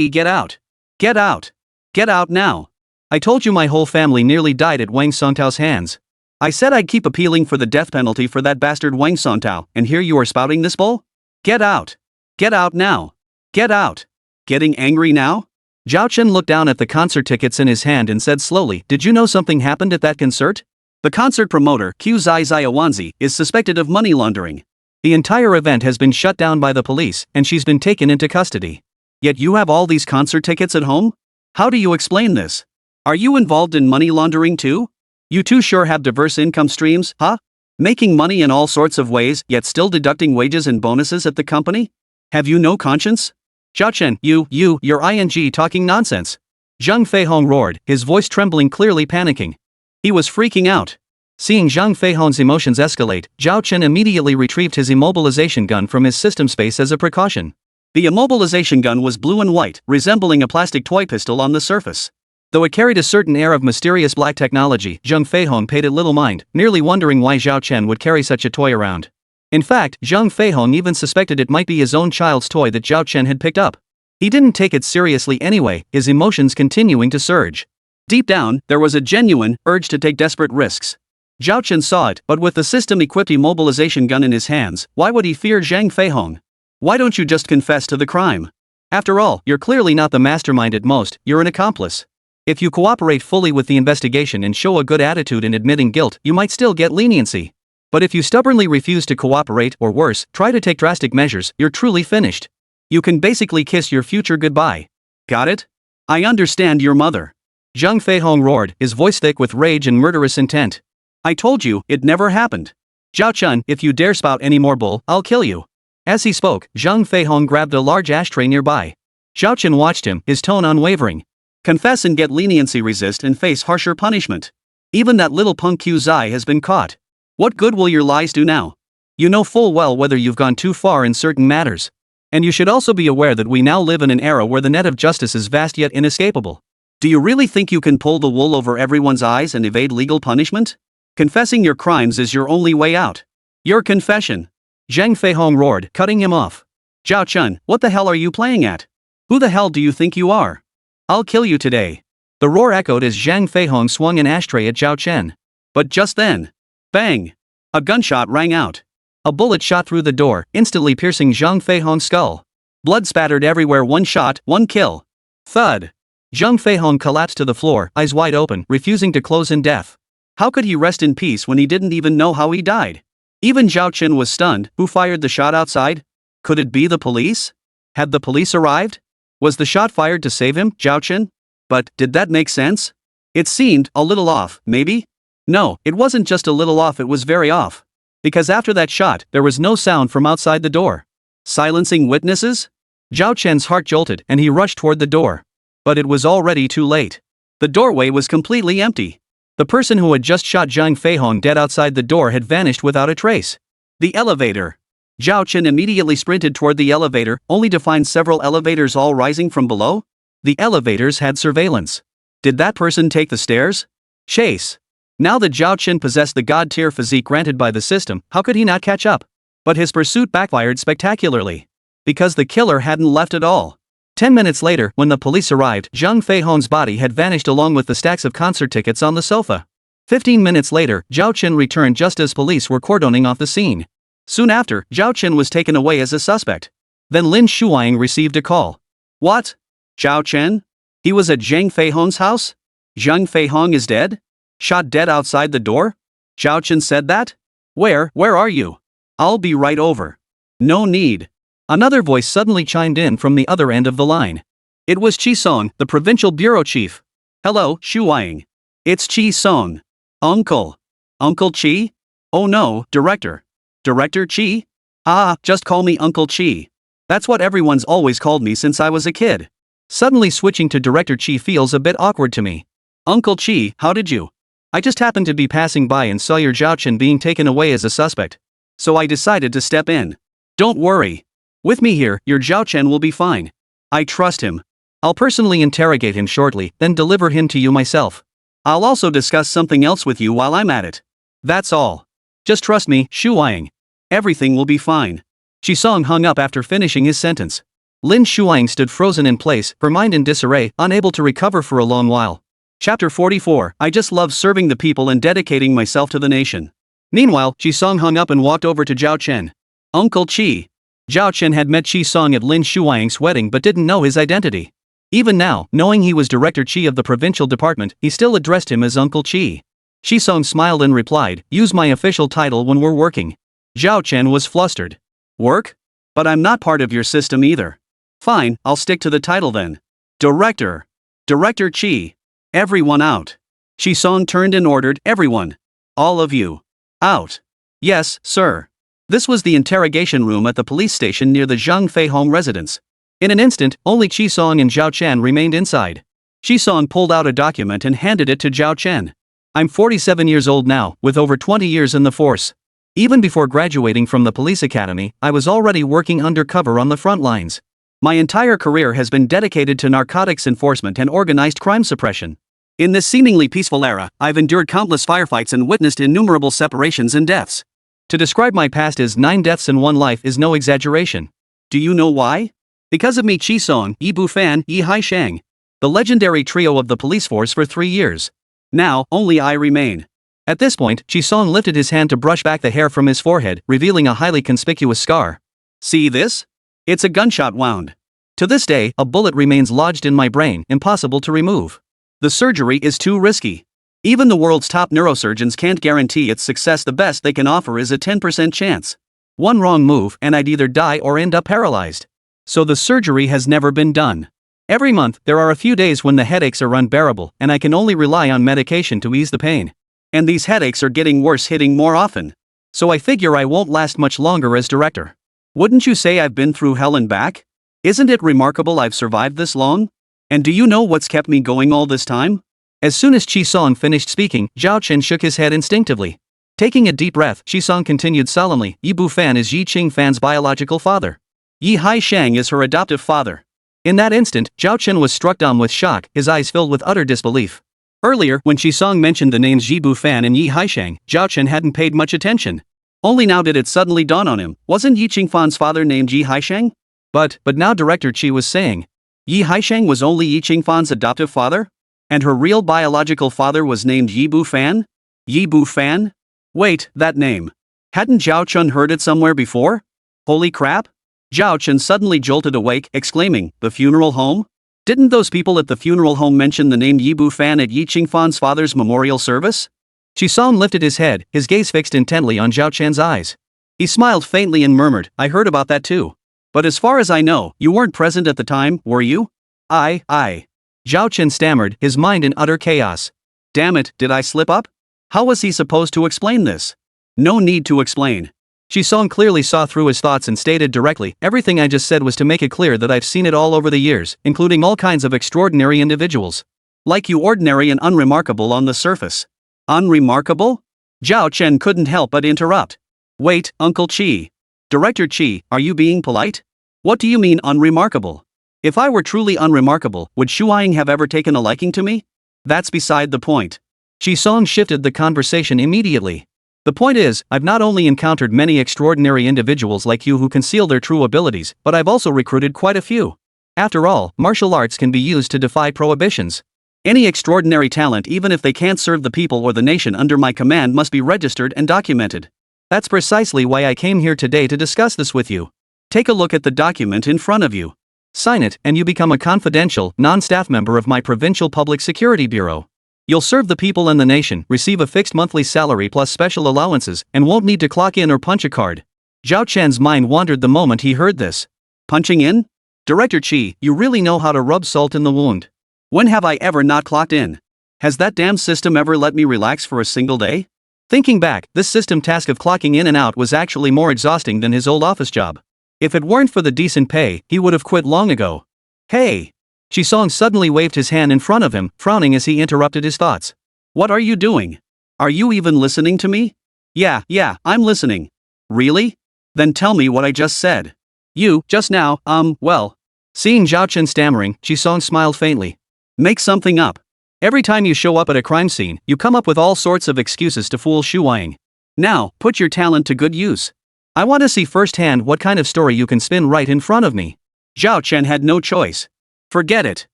get out. Get out. Get out now. I told you my whole family nearly died at Wang Songtao's hands. I said I'd keep appealing for the death penalty for that bastard Wang Songtao, and here you are spouting this bull? Get out. Get out now. Get out. Getting angry now? Zhao Chen looked down at the concert tickets in his hand and said slowly, did you know something happened at that concert? The concert promoter, Qu Zai Zaiwanzi, is suspected of money laundering. The entire event has been shut down by the police, and she's been taken into custody. Yet you have all these concert tickets at home? How do you explain this? Are you involved in money laundering too? You two sure have diverse income streams, huh? Making money in all sorts of ways, yet still deducting wages and bonuses at the company? Have you no conscience? Zhao Chen, you're talking nonsense. Zhang Feihong roared, his voice trembling, clearly panicking. He was freaking out. Seeing Zhang Feihong's emotions escalate, Zhao Chen immediately retrieved his immobilization gun from his system space as a precaution. The immobilization gun was blue and white, resembling a plastic toy pistol on the surface. Though it carried a certain air of mysterious black technology, Zhang Feihong paid it little mind, merely wondering why Zhao Chen would carry such a toy around. In fact, Zhang Feihong even suspected it might be his own child's toy that Zhao Chen had picked up. He didn't take it seriously anyway, his emotions continuing to surge. Deep down, there was a genuine urge to take desperate risks. Zhao Chen saw it, but with the system-equipped immobilization gun in his hands, why would he fear Zhang Feihong? Why don't you just confess to the crime? After all, you're clearly not the mastermind at most, you're an accomplice. If you cooperate fully with the investigation and show a good attitude in admitting guilt, you might still get leniency. But if you stubbornly refuse to cooperate, or worse, try to take drastic measures, you're truly finished. You can basically kiss your future goodbye. Got it? I understand your mother. Zhang Feihong roared, his voice thick with rage and murderous intent. I told you, it never happened. Zhao Chen, if you dare spout any more bull, I'll kill you. As he spoke, Zhang Feihong grabbed a large ashtray nearby. Zhao Chen watched him, his tone unwavering. Confess and get leniency, resist and face harsher punishment. Even that little punk Qu Zai has been caught. What good will your lies do now? You know full well whether you've gone too far in certain matters. And you should also be aware that we now live in an era where the net of justice is vast yet inescapable. Do you really think you can pull the wool over everyone's eyes and evade legal punishment? Confessing your crimes is your only way out. Your confession. Zhang Feihong roared, cutting him off. Zhao Chen, what the hell are you playing at? Who the hell do you think you are? I'll kill you today. The roar echoed as Zhang Feihong swung an ashtray at Zhao Chen. But just then, bang! A gunshot rang out. A bullet shot through the door, instantly piercing Zhang Feihong's skull. Blood spattered everywhere. One shot, one kill. Thud. Zhang Feihong collapsed to the floor, eyes wide open, refusing to close in death. How could he rest in peace when he didn't even know how he died? Even Zhao Chen was stunned. Who fired the shot outside? Could it be the police? Had the police arrived? Was the shot fired to save him, Zhao Chen? But, did that make sense? It seemed a little off, maybe? No, it wasn't just a little off, it was very off. Because after that shot, there was no sound from outside the door. Silencing witnesses? Zhao Chen's heart jolted and he rushed toward the door. But it was already too late. The doorway was completely empty. The person who had just shot Zhang Feihong dead outside the door had vanished without a trace. The elevator. Zhao Chen immediately sprinted toward the elevator, only to find several elevators all rising from below. The elevators had surveillance. Did that person take the stairs? Chase. Now that Zhao Chen possessed the god-tier physique granted by the system, how could he not catch up? But his pursuit backfired spectacularly. Because the killer hadn't left at all. 10 minutes later, when the police arrived, Zhang Feihong's body had vanished along with the stacks of concert tickets on the sofa. 15 minutes later, Zhao Chen returned just as police were cordoning off the scene. Soon after, Zhao Chen was taken away as a suspect. Then Lin Shuang received a call. What? Zhao Chen? He was at Zhang Feihong's house? Zhang Feihong is dead? Shot dead outside the door? Zhao Chen said that? Where are you? I'll be right over. No need. Another voice suddenly chimed in from the other end of the line. It was Chi Song, the provincial bureau chief. Hello, Shuang. It's Chi Song. Uncle. Uncle Chi? Oh no, Director. Director Chi? Ah, just call me Uncle Chi. That's what everyone's always called me since I was a kid. Suddenly switching to Director Chi feels a bit awkward to me. Uncle Chi, how did you? I just happened to be passing by and saw your Zhao Chen being taken away as a suspect. So I decided to step in. Don't worry. With me here, your Zhao Chen will be fine. I trust him. I'll personally interrogate him shortly, then deliver him to you myself. I'll also discuss something else with you while I'm at it. That's all. Just trust me, Shuang. Everything will be fine. Shisong hung up after finishing his sentence. Lin Shuang stood frozen in place, her mind in disarray, unable to recover for a long while. Chapter 44. I just love serving the people and dedicating myself to the nation. Meanwhile, Shisong hung up and walked over to Zhao Chen. Uncle Chi. Zhao Chen had met Shisong at Lin Shuang's wedding but didn't know his identity. Even now, knowing he was Director Chi of the provincial department, he still addressed him as Uncle Chi. Shisong smiled and replied, use my official title when we're working. Zhao Chen was flustered. Work? But I'm not part of your system either. Fine, I'll stick to the title then. Director. Director Chi. Everyone out. Shisong turned and ordered, everyone. All of you. Out. Yes, sir. This was the interrogation room at the police station near the Zhang Feihong residence. In an instant, only Shisong and Zhao Chen remained inside. Shisong pulled out a document and handed it to Zhao Chen. I'm 47 years old now, with over 20 years in the force. Even before graduating from the police academy, I was already working undercover on the front lines. My entire career has been dedicated to narcotics enforcement and organized crime suppression. In this seemingly peaceful era, I've endured countless firefights and witnessed innumerable separations and deaths. To describe my past as 9 deaths and 1 life is no exaggeration. Do you know why? Because of me, Qisong, Yi Bufan, Yi Haishang. The legendary trio of the police force for 3 years. Now, only I remain. At this point, Qisong lifted his hand to brush back the hair from his forehead, revealing a highly conspicuous scar. See this? It's a gunshot wound. To this day, a bullet remains lodged in my brain, impossible to remove. The surgery is too risky. Even the world's top neurosurgeons can't guarantee its success. The best they can offer is a 10% chance. One wrong move and I'd either die or end up paralyzed. So the surgery has never been done. Every month, there are a few days when the headaches are unbearable and I can only rely on medication to ease the pain. And these headaches are getting worse, hitting more often. So I figure I won't last much longer as director. Wouldn't you say I've been through hell and back? Isn't it remarkable I've survived this long? And do you know what's kept me going all this time? As soon as Qisong finished speaking, Zhao Chen shook his head instinctively. Taking a deep breath, Qisong continued solemnly, Yi Bufan is Yi Qingfan's biological father. Yi Haishang is her adoptive father. In that instant, Zhao Chen was struck dumb with shock, his eyes filled with utter disbelief. Earlier, when Qisong mentioned the names Yi Bufan and Yi Haishang, Zhao Chen hadn't paid much attention. Only now did it suddenly dawn on him, wasn't Yi Qingfan's father named Yi Haishang? But now Director Qi was saying, Yi Haishang was only Yi Qingfan's adoptive father? And her real biological father was named Yi Bufan? Yi Bufan? Wait, that name. Hadn't Zhao Chen heard it somewhere before? Holy crap! Zhao Chen suddenly jolted awake, exclaiming, the funeral home? Didn't those people at the funeral home mention the name Yi Bufan at Yi Qingfan's father's memorial service? Qisong lifted his head, his gaze fixed intently on Zhao Chen's eyes. He smiled faintly and murmured, I heard about that too. But as far as I know, you weren't present at the time, were you? I. Zhao Chen stammered, his mind in utter chaos. Damn it, did I slip up? How was he supposed to explain this? No need to explain. Qisong clearly saw through his thoughts and stated directly, everything I just said was to make it clear that I've seen it all over the years, including all kinds of extraordinary individuals. Like you, ordinary and unremarkable on the surface. Unremarkable? Zhao Chen couldn't help but interrupt. Wait, Uncle Chi. Director Chi, are you being polite? What do you mean unremarkable? If I were truly unremarkable, would Shuaing have ever taken a liking to me? That's beside the point. Chi Song shifted the conversation immediately. The point is, I've not only encountered many extraordinary individuals like you who conceal their true abilities, but I've also recruited quite a few. After all, martial arts can be used to defy prohibitions. Any extraordinary talent, even if they can't serve the people or the nation under my command, must be registered and documented. That's precisely why I came here today to discuss this with you. Take a look at the document in front of you. Sign it, and you become a confidential, non-staff member of my Provincial Public Security Bureau. You'll serve the people and the nation, receive a fixed monthly salary plus special allowances, and won't need to clock in or punch a card. Zhao Chen's mind wandered the moment he heard this. Punching in? Director Chi, you really know how to rub salt in the wound. When have I ever not clocked in? Has that damn system ever let me relax for a single day? Thinking back, this system task of clocking in and out was actually more exhausting than his old office job. If it weren't for the decent pay, he would have quit long ago. Hey! Chi Song suddenly waved his hand in front of him, frowning as he interrupted his thoughts. What are you doing? Are you even listening to me? Yeah, I'm listening. Really? Then tell me what I just said. You, just now, well. Seeing Zhao Chen stammering, Chi Song smiled faintly. Make something up. Every time you show up at a crime scene, you come up with all sorts of excuses to fool Shuaing. Now, put your talent to good use. I want to see firsthand what kind of story you can spin right in front of me. Zhao Chen had no choice. Forget it.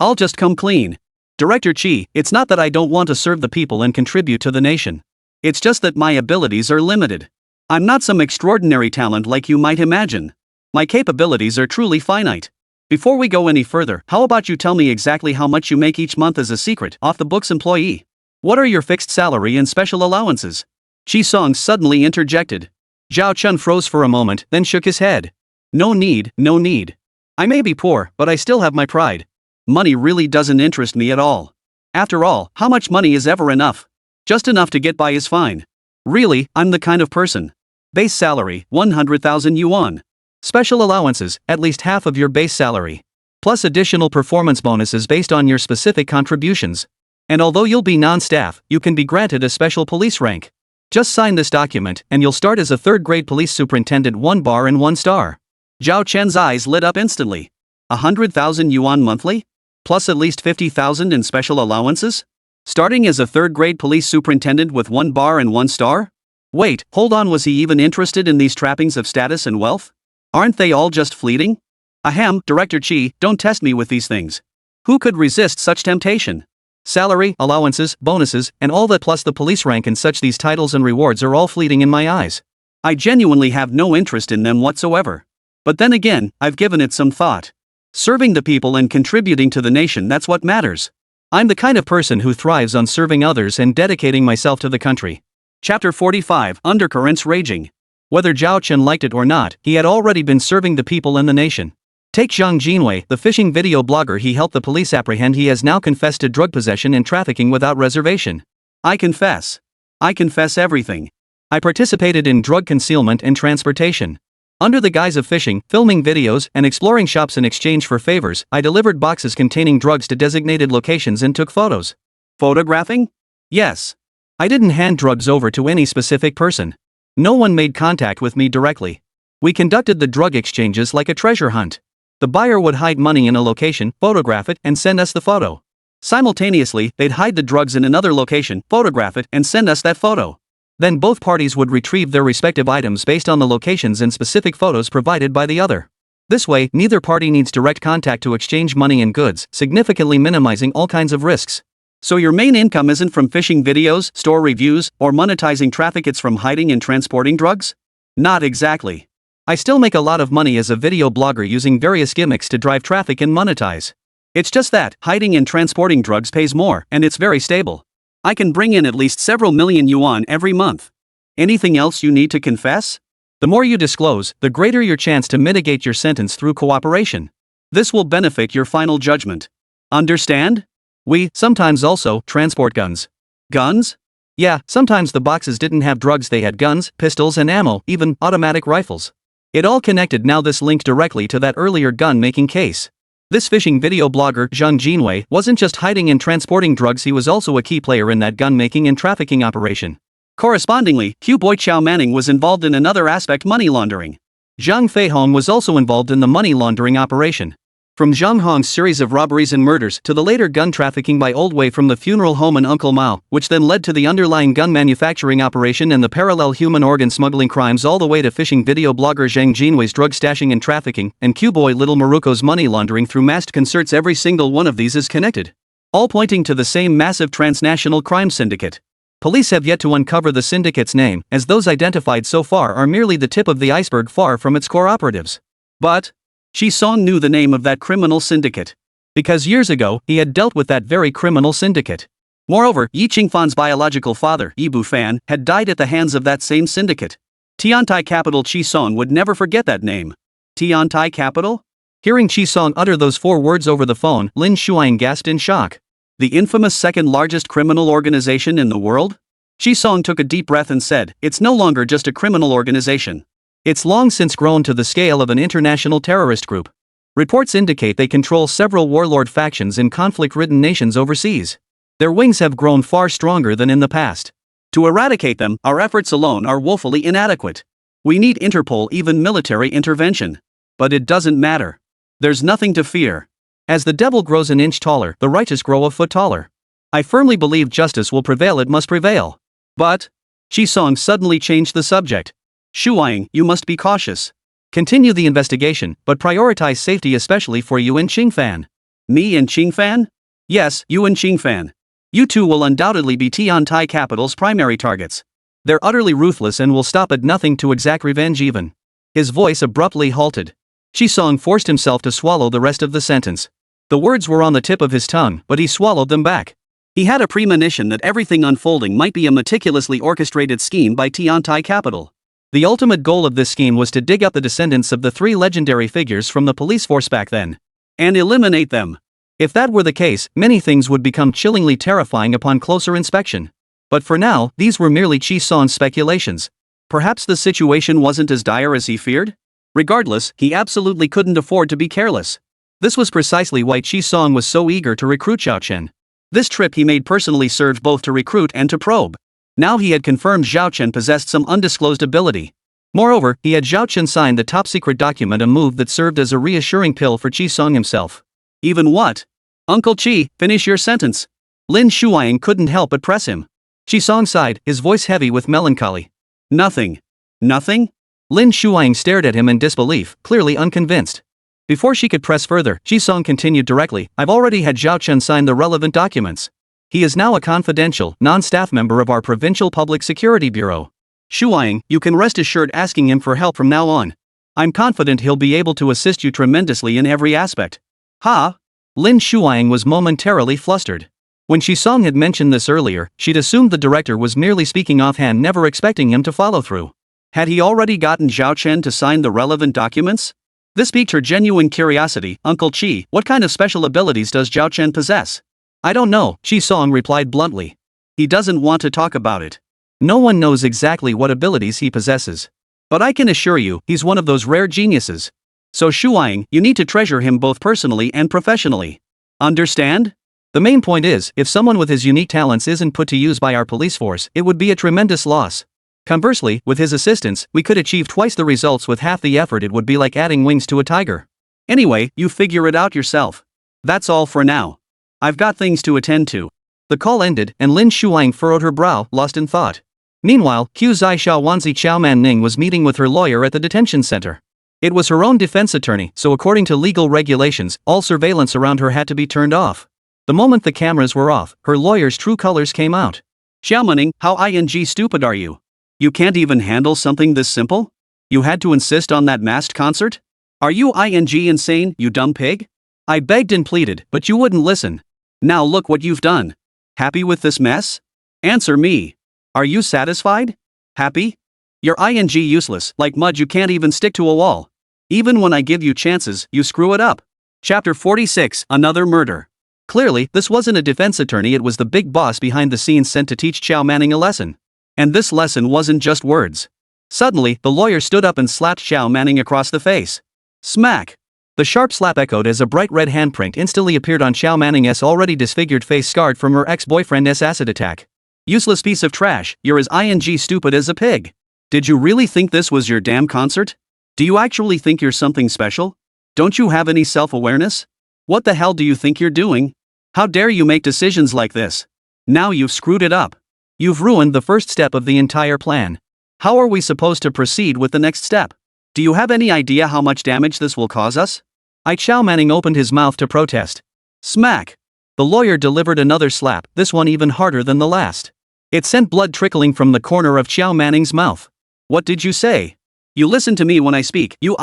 I'll just come clean. Director Chi, it's not that I don't want to serve the people and contribute to the nation. It's just that my abilities are limited. I'm not some extraordinary talent like you might imagine. My capabilities are truly finite. Before we go any further, how about you tell me exactly how much you make each month as a secret, off-the-books employee? What are your fixed salary and special allowances? Chi Song suddenly interjected. Zhao Chen froze for a moment, then shook his head. No need. I may be poor, but I still have my pride. Money really doesn't interest me at all. After all, how much money is ever enough? Just enough to get by is fine. Really, I'm the kind of person. Base salary, 100,000 yuan. Special allowances, at least half of your base salary. Plus additional performance bonuses based on your specific contributions. And although you'll be non-staff, you can be granted a special police rank. Just sign this document, and you'll start as a third-grade police superintendent, 1 bar and 1 star. Zhao Chen's eyes lit up instantly. 100,000 yuan monthly? Plus at least 50,000 in special allowances? Starting as a third-grade police superintendent with 1 bar and 1 star? Wait, hold on, was he even interested in these trappings of status and wealth? Aren't they all just fleeting? Ahem, Director Chi, don't test me with these things. Who could resist such temptation? Salary, allowances, bonuses, and all that plus the police rank and such, these titles and rewards are all fleeting in my eyes. I genuinely have no interest in them whatsoever. But then again, I've given it some thought. Serving the people and contributing to the nation, that's what matters. I'm the kind of person who thrives on serving others and dedicating myself to the country. Chapter 45, Undercurrents Raging. Whether Zhao Chen liked it or not, he had already been serving the people and the nation. Take Zhang Jinwei, the fishing video blogger he helped the police apprehend. He has now confessed to drug possession and trafficking without reservation. I confess everything. I participated in drug concealment and transportation. Under the guise of fishing, filming videos, and exploring shops in exchange for favors, I delivered boxes containing drugs to designated locations and took photos. Photographing? Yes. I didn't hand drugs over to any specific person. No one made contact with me directly. We conducted the drug exchanges like a treasure hunt. The buyer would hide money in a location, photograph it, and send us the photo. Simultaneously, they'd hide the drugs in another location, photograph it, and send us that photo. Then both parties would retrieve their respective items based on the locations and specific photos provided by the other. This way, neither party needs direct contact to exchange money and goods, significantly minimizing all kinds of risks. So your main income isn't from fishing videos, store reviews, or monetizing traffic, it's from hiding and transporting drugs? Not exactly. I still make a lot of money as a video blogger using various gimmicks to drive traffic and monetize. It's just that, hiding and transporting drugs pays more, and it's very stable. I can bring in at least several million yuan every month. Anything else you need to confess? The more you disclose, the greater your chance to mitigate your sentence through cooperation. This will benefit your final judgment. Understand? We sometimes also transport guns. Guns? Yeah, sometimes the boxes didn't have drugs, they had guns, pistols, and ammo, even automatic rifles. It all connected. Now this linked directly to that earlier gun-making case. This phishing video blogger, Zhang Jinwei, wasn't just hiding and transporting drugs, he was also a key player in that gun-making and trafficking operation. Correspondingly, Q-boy Chao Manning was involved in another aspect: money laundering. Zhang Feihong was also involved in the money laundering operation. From Zhang Hong's series of robberies and murders to the later gun trafficking by Old Wei from the funeral home and Uncle Mao, which then led to the underlying gun manufacturing operation and the parallel human organ smuggling crimes, all the way to phishing video blogger Zhang Jinwei's drug stashing and trafficking, and Q-boy Little Maruko's money laundering through masked concerts, every single one of these is connected. All pointing to the same massive transnational crime syndicate. Police have yet to uncover the syndicate's name, as those identified so far are merely the tip of the iceberg, far from its core operatives. But Shi Song knew the name of that criminal syndicate, because years ago he had dealt with that very criminal syndicate. Moreover, Yi Qingfan's biological father, Yi Bufan, had died at the hands of that same syndicate. Tiantai Capital. Shi Song would never forget that name. Tiantai Capital? Hearing Shi Song utter those 4 words over the phone, Lin Shuang gasped in shock. The infamous second largest criminal organization in the world? Shi Song took a deep breath and said, "It's no longer just a criminal organization. It's long since grown to the scale of an international terrorist group. Reports indicate they control several warlord factions in conflict-ridden nations overseas. Their wings have grown far stronger than in the past. To eradicate them, our efforts alone are woefully inadequate. We need Interpol, even military intervention. But it doesn't matter. There's nothing to fear. As the devil grows an inch taller, the righteous grow a foot taller. I firmly believe justice will prevail. It must prevail." But Shi Song suddenly changed the subject. "Shuang, you must be cautious. Continue the investigation, but prioritize safety, especially for you and Qingfan." "Me and Qingfan?" "Yes, you and Qingfan. You two will undoubtedly be Tiantai Capital's primary targets. They're utterly ruthless and will stop at nothing to exact revenge even." His voice abruptly halted. Shi Song forced himself to swallow the rest of the sentence. The words were on the tip of his tongue, but he swallowed them back. He had a premonition that everything unfolding might be a meticulously orchestrated scheme by Tiantai Capital. The ultimate goal of this scheme was to dig up the descendants of the 3 legendary figures from the police force back then, and eliminate them. If that were the case, many things would become chillingly terrifying upon closer inspection. But for now, these were merely Shi Song's speculations. Perhaps the situation wasn't as dire as he feared? Regardless, he absolutely couldn't afford to be careless. This was precisely why Shi Song was so eager to recruit Zhao Chen. This trip he made personally served both to recruit and to probe. Now he had confirmed Zhao Chen possessed some undisclosed ability. Moreover, he had Zhao Chen sign the top-secret document, a move that served as a reassuring pill for Shi Song himself. "Even what? Uncle Qi, finish your sentence." Lin Shuang couldn't help but press him. Shi Song sighed, his voice heavy with melancholy. "Nothing." "Nothing?" Lin Shuang stared at him in disbelief, clearly unconvinced. Before she could press further, Shi Song continued directly, "I've already had Zhao Chen sign the relevant documents. He is now a confidential, non-staff member of our Provincial Public Security Bureau. Shuang, you can rest assured asking him for help from now on. I'm confident he'll be able to assist you tremendously in every aspect." "Ha?" Lin Shuang was momentarily flustered. When Shi Song had mentioned this earlier, she'd assumed the director was merely speaking offhand, never expecting him to follow through. Had he already gotten Zhao Chen to sign the relevant documents? This piqued her genuine curiosity. "Uncle Qi, what kind of special abilities does Zhao Chen possess?" "I don't know," Shi Song replied bluntly. "He doesn't want to talk about it. No one knows exactly what abilities he possesses. But I can assure you, he's one of those rare geniuses. So Shuang, you need to treasure him both personally and professionally. Understand? The main point is, if someone with his unique talents isn't put to use by our police force, it would be a tremendous loss. Conversely, with his assistance, we could achieve twice the results with half the effort. It would be like adding wings to a tiger. Anyway, you figure it out yourself. That's all for now. I've got things to attend to." The call ended, and Lin Shuang furrowed her brow, lost in thought. Meanwhile, Qiu Zai Shaowanzi Chao Man Ning was meeting with her lawyer at the detention center. It was her own defense attorney, so according to legal regulations, all surveillance around her had to be turned off. The moment the cameras were off, her lawyer's true colors came out. "Xiaomaning, how stupid are you? You can't even handle something this simple? You had to insist on that masked concert? Are you insane, you dumb pig? I begged and pleaded, but you wouldn't listen. Now look what you've done. Happy with this mess? Answer me. Are you satisfied? Happy? You're useless, like mud. You can't even stick to a wall. Even when I give you chances, you screw it up." Chapter 46, Another Murder. Clearly, this wasn't a defense attorney, it was the big boss behind the scenes sent to teach Chao Manning a lesson. And this lesson wasn't just words. Suddenly, the lawyer stood up and slapped Chao Manning across the face. Smack! The sharp slap echoed as a bright red handprint instantly appeared on Xiao Manning's already disfigured face scarred from her ex-boyfriend's acid attack. Useless piece of trash, you're as stupid as a pig. Did you really think this was your damn concert? Do you actually think you're something special? Don't you have any self-awareness? What the hell do you think you're doing? How dare you make decisions like this? Now you've screwed it up. You've ruined the first step of the entire plan. How are we supposed to proceed with the next step? Do you have any idea how much damage this will cause us? Xiao Manning opened his mouth to protest. Smack! The lawyer delivered another slap, this one even harder than the last. It sent blood trickling from the corner of Xiao Manning's mouth. What did you say? You listen to me when I speak, you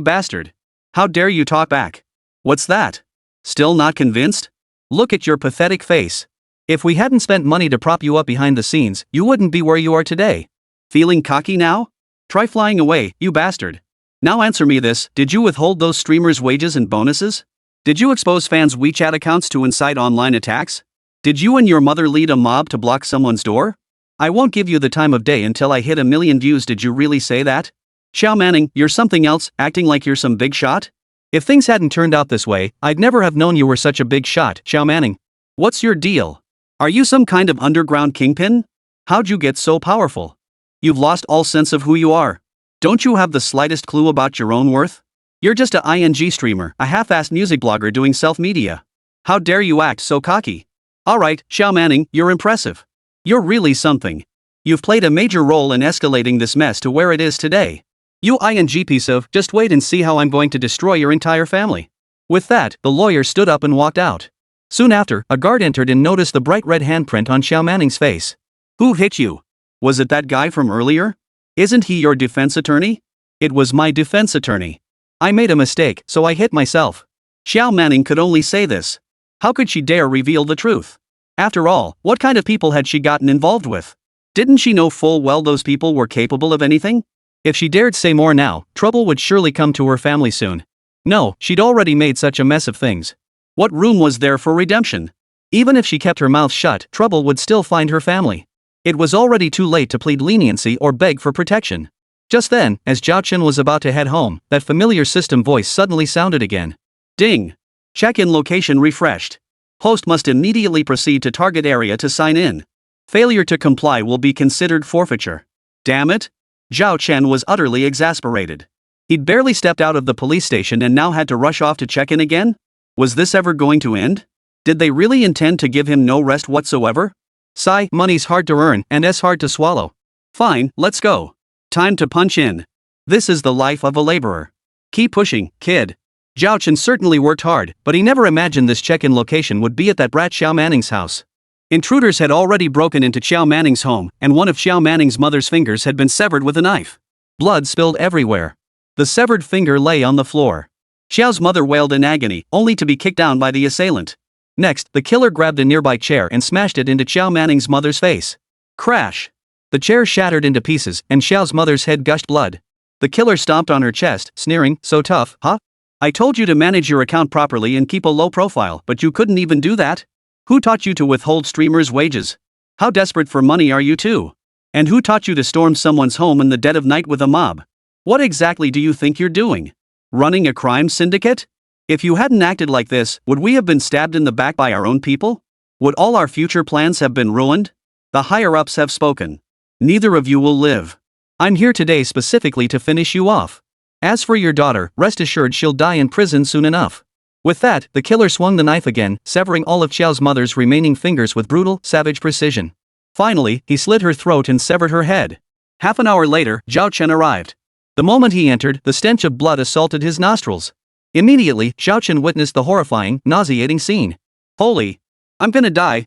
bastard. How dare you talk back? What's that? Still not convinced? Look at your pathetic face. If we hadn't spent money to prop you up behind the scenes, you wouldn't be where you are today. Feeling cocky now? Try flying away, you bastard. Now answer me this, did you withhold those streamers' wages and bonuses? Did you expose fans' WeChat accounts to incite online attacks? Did you and your mother lead a mob to block someone's door? I won't give you the time of day until I hit 1 million views. Did you really say that? Xiao Manning, you're something else, acting like you're some big shot? If things hadn't turned out this way, I'd never have known you were such a big shot, Xiao Manning. What's your deal? Are you some kind of underground kingpin? How'd you get so powerful? You've lost all sense of who you are. Don't you have the slightest clue about your own worth? You're just a streamer, a half-assed music blogger doing self-media. How dare you act so cocky? Alright, Xiao Manning, you're impressive. You're really something. You've played a major role in escalating this mess to where it is today. You piece of, just wait and see how I'm going to destroy your entire family. With that, the lawyer stood up and walked out. Soon after, a guard entered and noticed the bright red handprint on Xiao Manning's face. Who hit you? Was it that guy from earlier? Isn't he your defense attorney? It was my defense attorney. I made a mistake, so I hit myself. Xiao Manning could only say this. How could she dare reveal the truth? After all, what kind of people had she gotten involved with? Didn't she know full well those people were capable of anything? If she dared say more now, trouble would surely come to her family soon. No, she'd already made such a mess of things. What room was there for redemption? Even if she kept her mouth shut, trouble would still find her family. It was already too late to plead leniency or beg for protection. Just then, as Zhao Chen was about to head home, that familiar system voice suddenly sounded again. Ding! Check-in location refreshed. Host must immediately proceed to target area to sign in. Failure to comply will be considered forfeiture. Damn it! Zhao Chen was utterly exasperated. He'd barely stepped out of the police station and now had to rush off to check in again? Was this ever going to end? Did they really intend to give him no rest whatsoever? Sigh, money's hard to earn and hard to swallow. Fine, let's go. Time to punch in. This is the life of a laborer. Keep pushing, kid. Zhao Chen certainly worked hard, but he never imagined this check-in location would be at that brat Xiao Manning's house. Intruders had already broken into Xiao Manning's home, and one of Xiao Manning's mother's fingers had been severed with a knife. Blood spilled everywhere. The severed finger lay on the floor. Xiao's mother wailed in agony, only to be kicked down by the assailant. Next, the killer grabbed a nearby chair and smashed it into Xiao Manning's mother's face. Crash! The chair shattered into pieces, and Xiao's mother's head gushed blood. The killer stomped on her chest, sneering, "So tough, huh? I told you to manage your account properly and keep a low profile, but you couldn't even do that? Who taught you to withhold streamers' wages? How desperate for money are you too? And who taught you to storm someone's home in the dead of night with a mob? What exactly do you think you're doing? Running a crime syndicate? If you hadn't acted like this, would we have been stabbed in the back by our own people? Would all our future plans have been ruined? The higher-ups have spoken. Neither of you will live. I'm here today specifically to finish you off. As for your daughter, rest assured she'll die in prison soon enough." With that, the killer swung the knife again, severing all of Xiao's mother's remaining fingers with brutal, savage precision. Finally, he slit her throat and severed her head. Half an hour later, Zhao Chen arrived. The moment he entered, the stench of blood assaulted his nostrils. Immediately, Zhao Chen witnessed the horrifying, nauseating scene. Holy! I'm gonna die,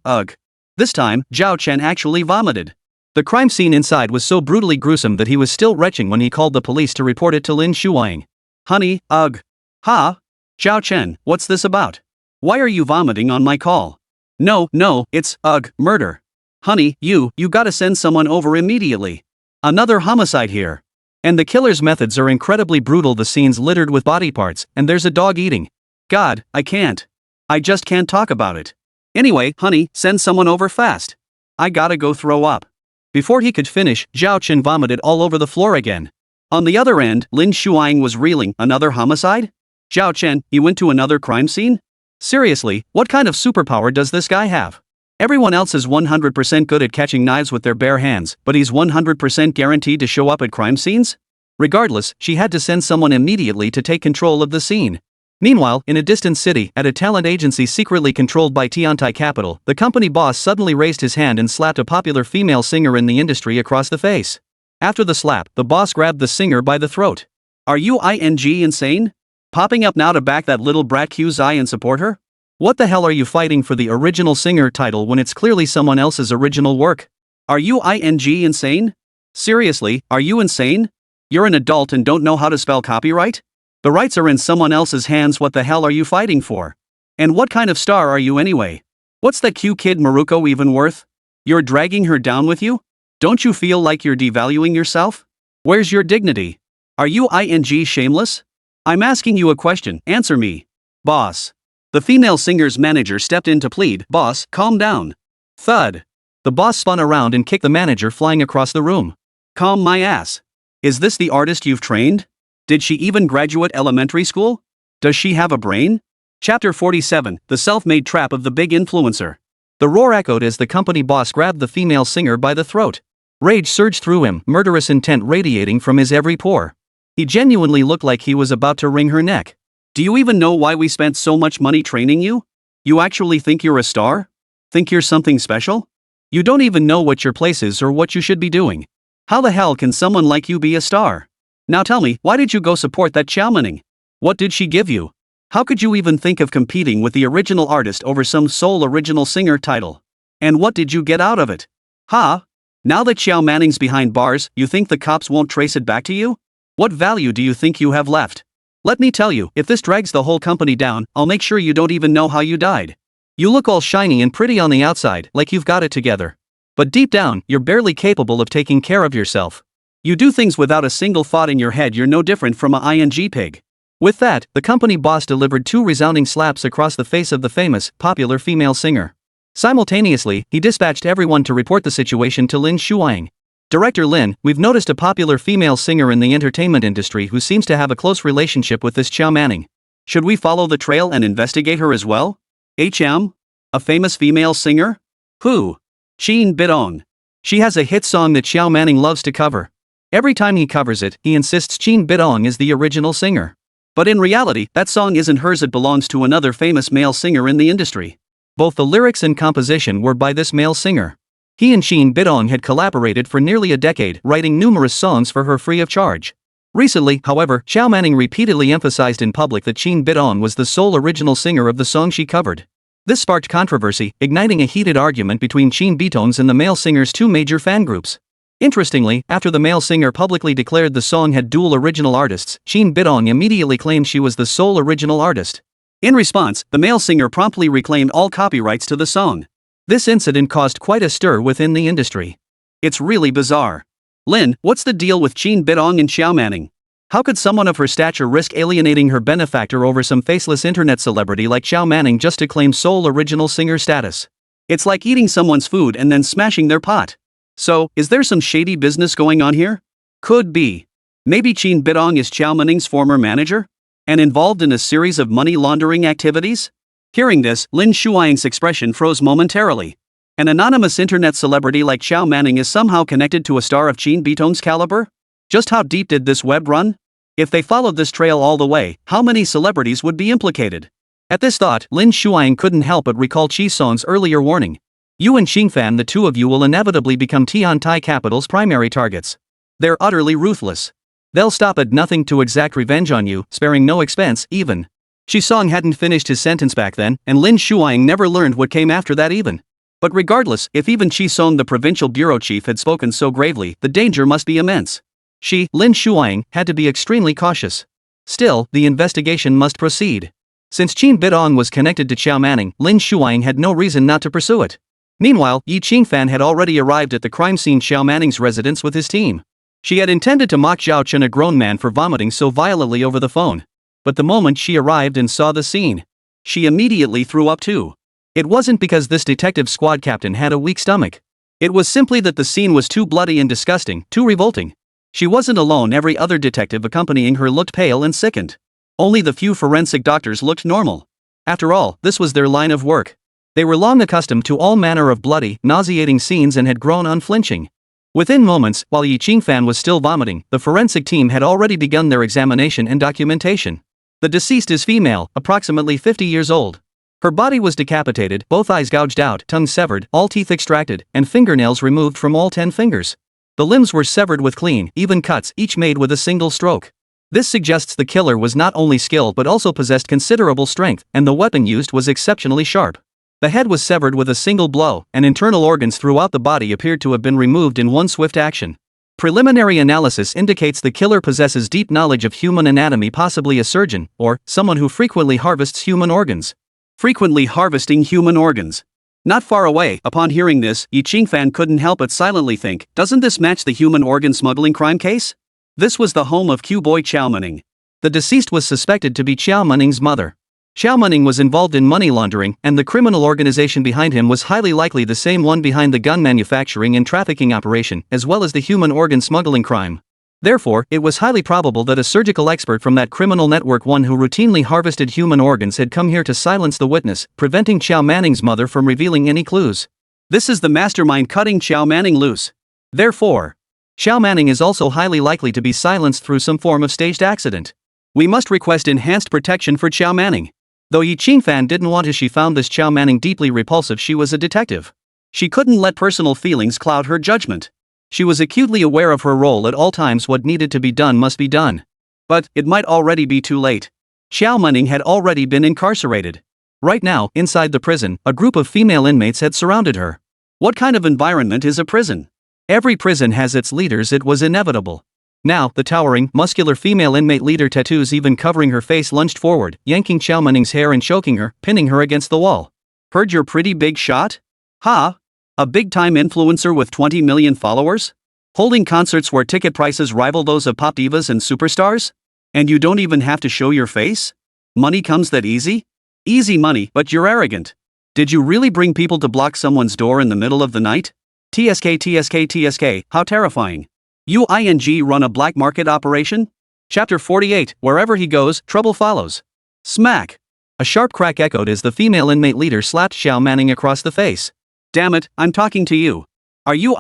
ugh. This time, Zhao Chen actually vomited. The crime scene inside was so brutally gruesome that he was still retching when he called the police to report it to Lin Shuang. Honey, ugh. Ha? Zhao Chen, what's this about? Why are you vomiting on my call? No, it's, murder. Honey, you gotta send someone over immediately. Another homicide here. And the killer's methods are incredibly brutal. The scene's littered with body parts, and there's a dog eating. God, I can't. I just can't talk about it. Anyway, honey, send someone over fast. I gotta go throw up. Before he could finish, Zhao Chen vomited all over the floor again. On the other end, Lin Shuang was reeling. Another homicide? Zhao Chen, he went to another crime scene? Seriously, what kind of superpower does this guy have? Everyone else is 100% good at catching knives with their bare hands, but he's 100% guaranteed to show up at crime scenes? Regardless, she had to send someone immediately to take control of the scene. Meanwhile, in a distant city, at a talent agency secretly controlled by Tiantai Capital, the company boss suddenly raised his hand and slapped a popular female singer in the industry across the face. After the slap, the boss grabbed the singer by the throat. Are you insane? Popping up now to back that little brat Q's eye and support her? What the hell are you fighting for the original singer title when it's clearly someone else's original work? Are you insane? Seriously, are you insane? You're an adult and don't know how to spell copyright? The rights are in someone else's hands. What the hell are you fighting for? And what kind of star are you anyway? What's that cute kid Maruko even worth? You're dragging her down with you? Don't you feel like you're devaluing yourself? Where's your dignity? Are you shameless? I'm asking you a question, answer me. Boss. The female singer's manager stepped in to plead, boss, calm down. Thud. The boss spun around and kicked the manager flying across the room. Calm my ass. Is this the artist you've trained? Did she even graduate elementary school? Does she have a brain? Chapter 47, The Self-Made Trap of the Big Influencer. The roar echoed as the company boss grabbed the female singer by the throat. Rage surged through him, murderous intent radiating from his every pore. He genuinely looked like he was about to wring her neck. Do you even know why we spent so much money training you? You actually think you're a star? Think you're something special? You don't even know what your place is or what you should be doing. How the hell can someone like you be a star? Now tell me, why did you go support that Xiao Maning? What did she give you? How could you even think of competing with the original artist over some sole original singer title? And what did you get out of it? Huh? Now that Xiao Maning's behind bars, you think the cops won't trace it back to you? What value do you think you have left? Let me tell you, if this drags the whole company down, I'll make sure you don't even know how you died. You look all shiny and pretty on the outside, like you've got it together. But deep down, you're barely capable of taking care of yourself. You do things without a single thought in your head. You're no different from a ing pig. With that, the company boss delivered 2 resounding slaps across the face of the famous, popular female singer. Simultaneously, he dispatched everyone to report the situation to Lin Shuang. Director Lin, we've noticed a popular female singer in the entertainment industry who seems to have a close relationship with this Xiao Maning. Should we follow the trail and investigate her as well? A famous female singer? Who? Qin Bidong. She has a hit song that Xiao Maning loves to cover. Every time he covers it, he insists Qin Bidong is the original singer. But in reality, that song isn't hers, it belongs to another famous male singer in the industry. Both the lyrics and composition were by this male singer. He and Qin Bidong had collaborated for nearly a decade, writing numerous songs for her free of charge. Recently, however, Xiao Maning repeatedly emphasized in public that Qin Bidong was the sole original singer of the song she covered. This sparked controversy, igniting a heated argument between Qin Bidong and the male singer's 2 major fan groups. Interestingly, after the male singer publicly declared the song had dual original artists, Qin Bidong immediately claimed she was the sole original artist. In response, the male singer promptly reclaimed all copyrights to the song. This incident caused quite a stir within the industry. It's really bizarre. Lin, what's the deal with Qin Bidong and Xiao Maning? How could someone of her stature risk alienating her benefactor over some faceless internet celebrity like Xiao Maning just to claim sole original singer status? It's like eating someone's food and then smashing their pot. So, is there some shady business going on here? Could be. Maybe Qin Bidong is Xiao Maning's former manager? And involved in a series of money laundering activities? Hearing this, Lin Shuang's expression froze momentarily. An anonymous internet celebrity like Xiao Maning is somehow connected to a star of Qin Bidong's caliber? Just how deep did this web run? If they followed this trail all the way, how many celebrities would be implicated? At this thought, Lin Shuang couldn't help but recall Chi Song's earlier warning. You and Xingfan, the two of you will inevitably become Tiantai Capital's primary targets. They're utterly ruthless. They'll stop at nothing to exact revenge on you, sparing no expense, even. Chi Song hadn't finished his sentence back then, and Lin Shuang never learned what came after that even. But regardless, if even Chi Song the provincial bureau chief had spoken so gravely, the danger must be immense. Lin Shuang, had to be extremely cautious. Still, the investigation must proceed. Since Qin Bidong was connected to Xiao Maning, Lin Shuang had no reason not to pursue it. Meanwhile, Yi Qingfan had already arrived at the crime scene Xiao Maning's residence with his team. She had intended to mock Zhao Chen, a grown man, for vomiting so violently over the phone. But the moment she arrived and saw the scene, she immediately threw up too. It wasn't because this detective squad captain had a weak stomach. It was simply that the scene was too bloody and disgusting, too revolting. She wasn't alone, every other detective accompanying her looked pale and sickened. Only the few forensic doctors looked normal. After all, this was their line of work. They were long accustomed to all manner of bloody, nauseating scenes and had grown unflinching. Within moments, while Yi Qingfan was still vomiting, the forensic team had already begun their examination and documentation. The deceased is female, approximately 50 years old. Her body was decapitated, both eyes gouged out, tongue severed, all teeth extracted, and fingernails removed from all 10 fingers. The limbs were severed with clean, even cuts, each made with a single stroke. This suggests the killer was not only skilled but also possessed considerable strength, and the weapon used was exceptionally sharp. The head was severed with a single blow, and internal organs throughout the body appeared to have been removed in one swift action. Preliminary analysis indicates the killer possesses deep knowledge of human anatomy, possibly a surgeon, or someone who frequently harvests human organs. Frequently harvesting human organs. Not far away, upon hearing this, Yi Qingfan couldn't help but silently think, doesn't this match the human organ smuggling crime case? This was the home of Q-boy Qiao Mening. The deceased was suspected to be Qiao Mening's mother. Qiao Mening was involved in money laundering, and the criminal organization behind him was highly likely the same one behind the gun manufacturing and trafficking operation, as well as the human organ smuggling crime. Therefore, it was highly probable that a surgical expert from that criminal network, one who routinely harvested human organs, had come here to silence the witness, preventing Qiao Manning's mother from revealing any clues. This is the mastermind cutting Qiao Manning loose. Therefore, Qiao Manning is also highly likely to be silenced through some form of staged accident. We must request enhanced protection for Qiao Manning. Though Yi Qingfan didn't want to, she found this Qiao Manning deeply repulsive. She was a detective. She couldn't let personal feelings cloud her judgment. She was acutely aware of her role at all times. What needed to be done must be done. But it might already be too late. Qiao Manning had already been incarcerated. Right now, inside the prison, a group of female inmates had surrounded her. What kind of environment is a prison? Every prison has its leaders. It was inevitable. Now, the towering, muscular female inmate leader, tattoos even covering her face, lunged forward, yanking Qiao Manning's hair and choking her, pinning her against the wall. Heard your pretty big shot? Ha! A big-time influencer with 20 million followers? Holding concerts where ticket prices rival those of pop divas and superstars? And you don't even have to show your face? Money comes that easy? Easy money, but you're arrogant. Did you really bring people to block someone's door in the middle of the night? TSK, how terrifying. You run a black market operation? Chapter 48, wherever he goes, trouble follows. Smack! A sharp crack echoed as the female inmate leader slapped Qiao Manning across the face. Damn it, I'm talking to you. Are you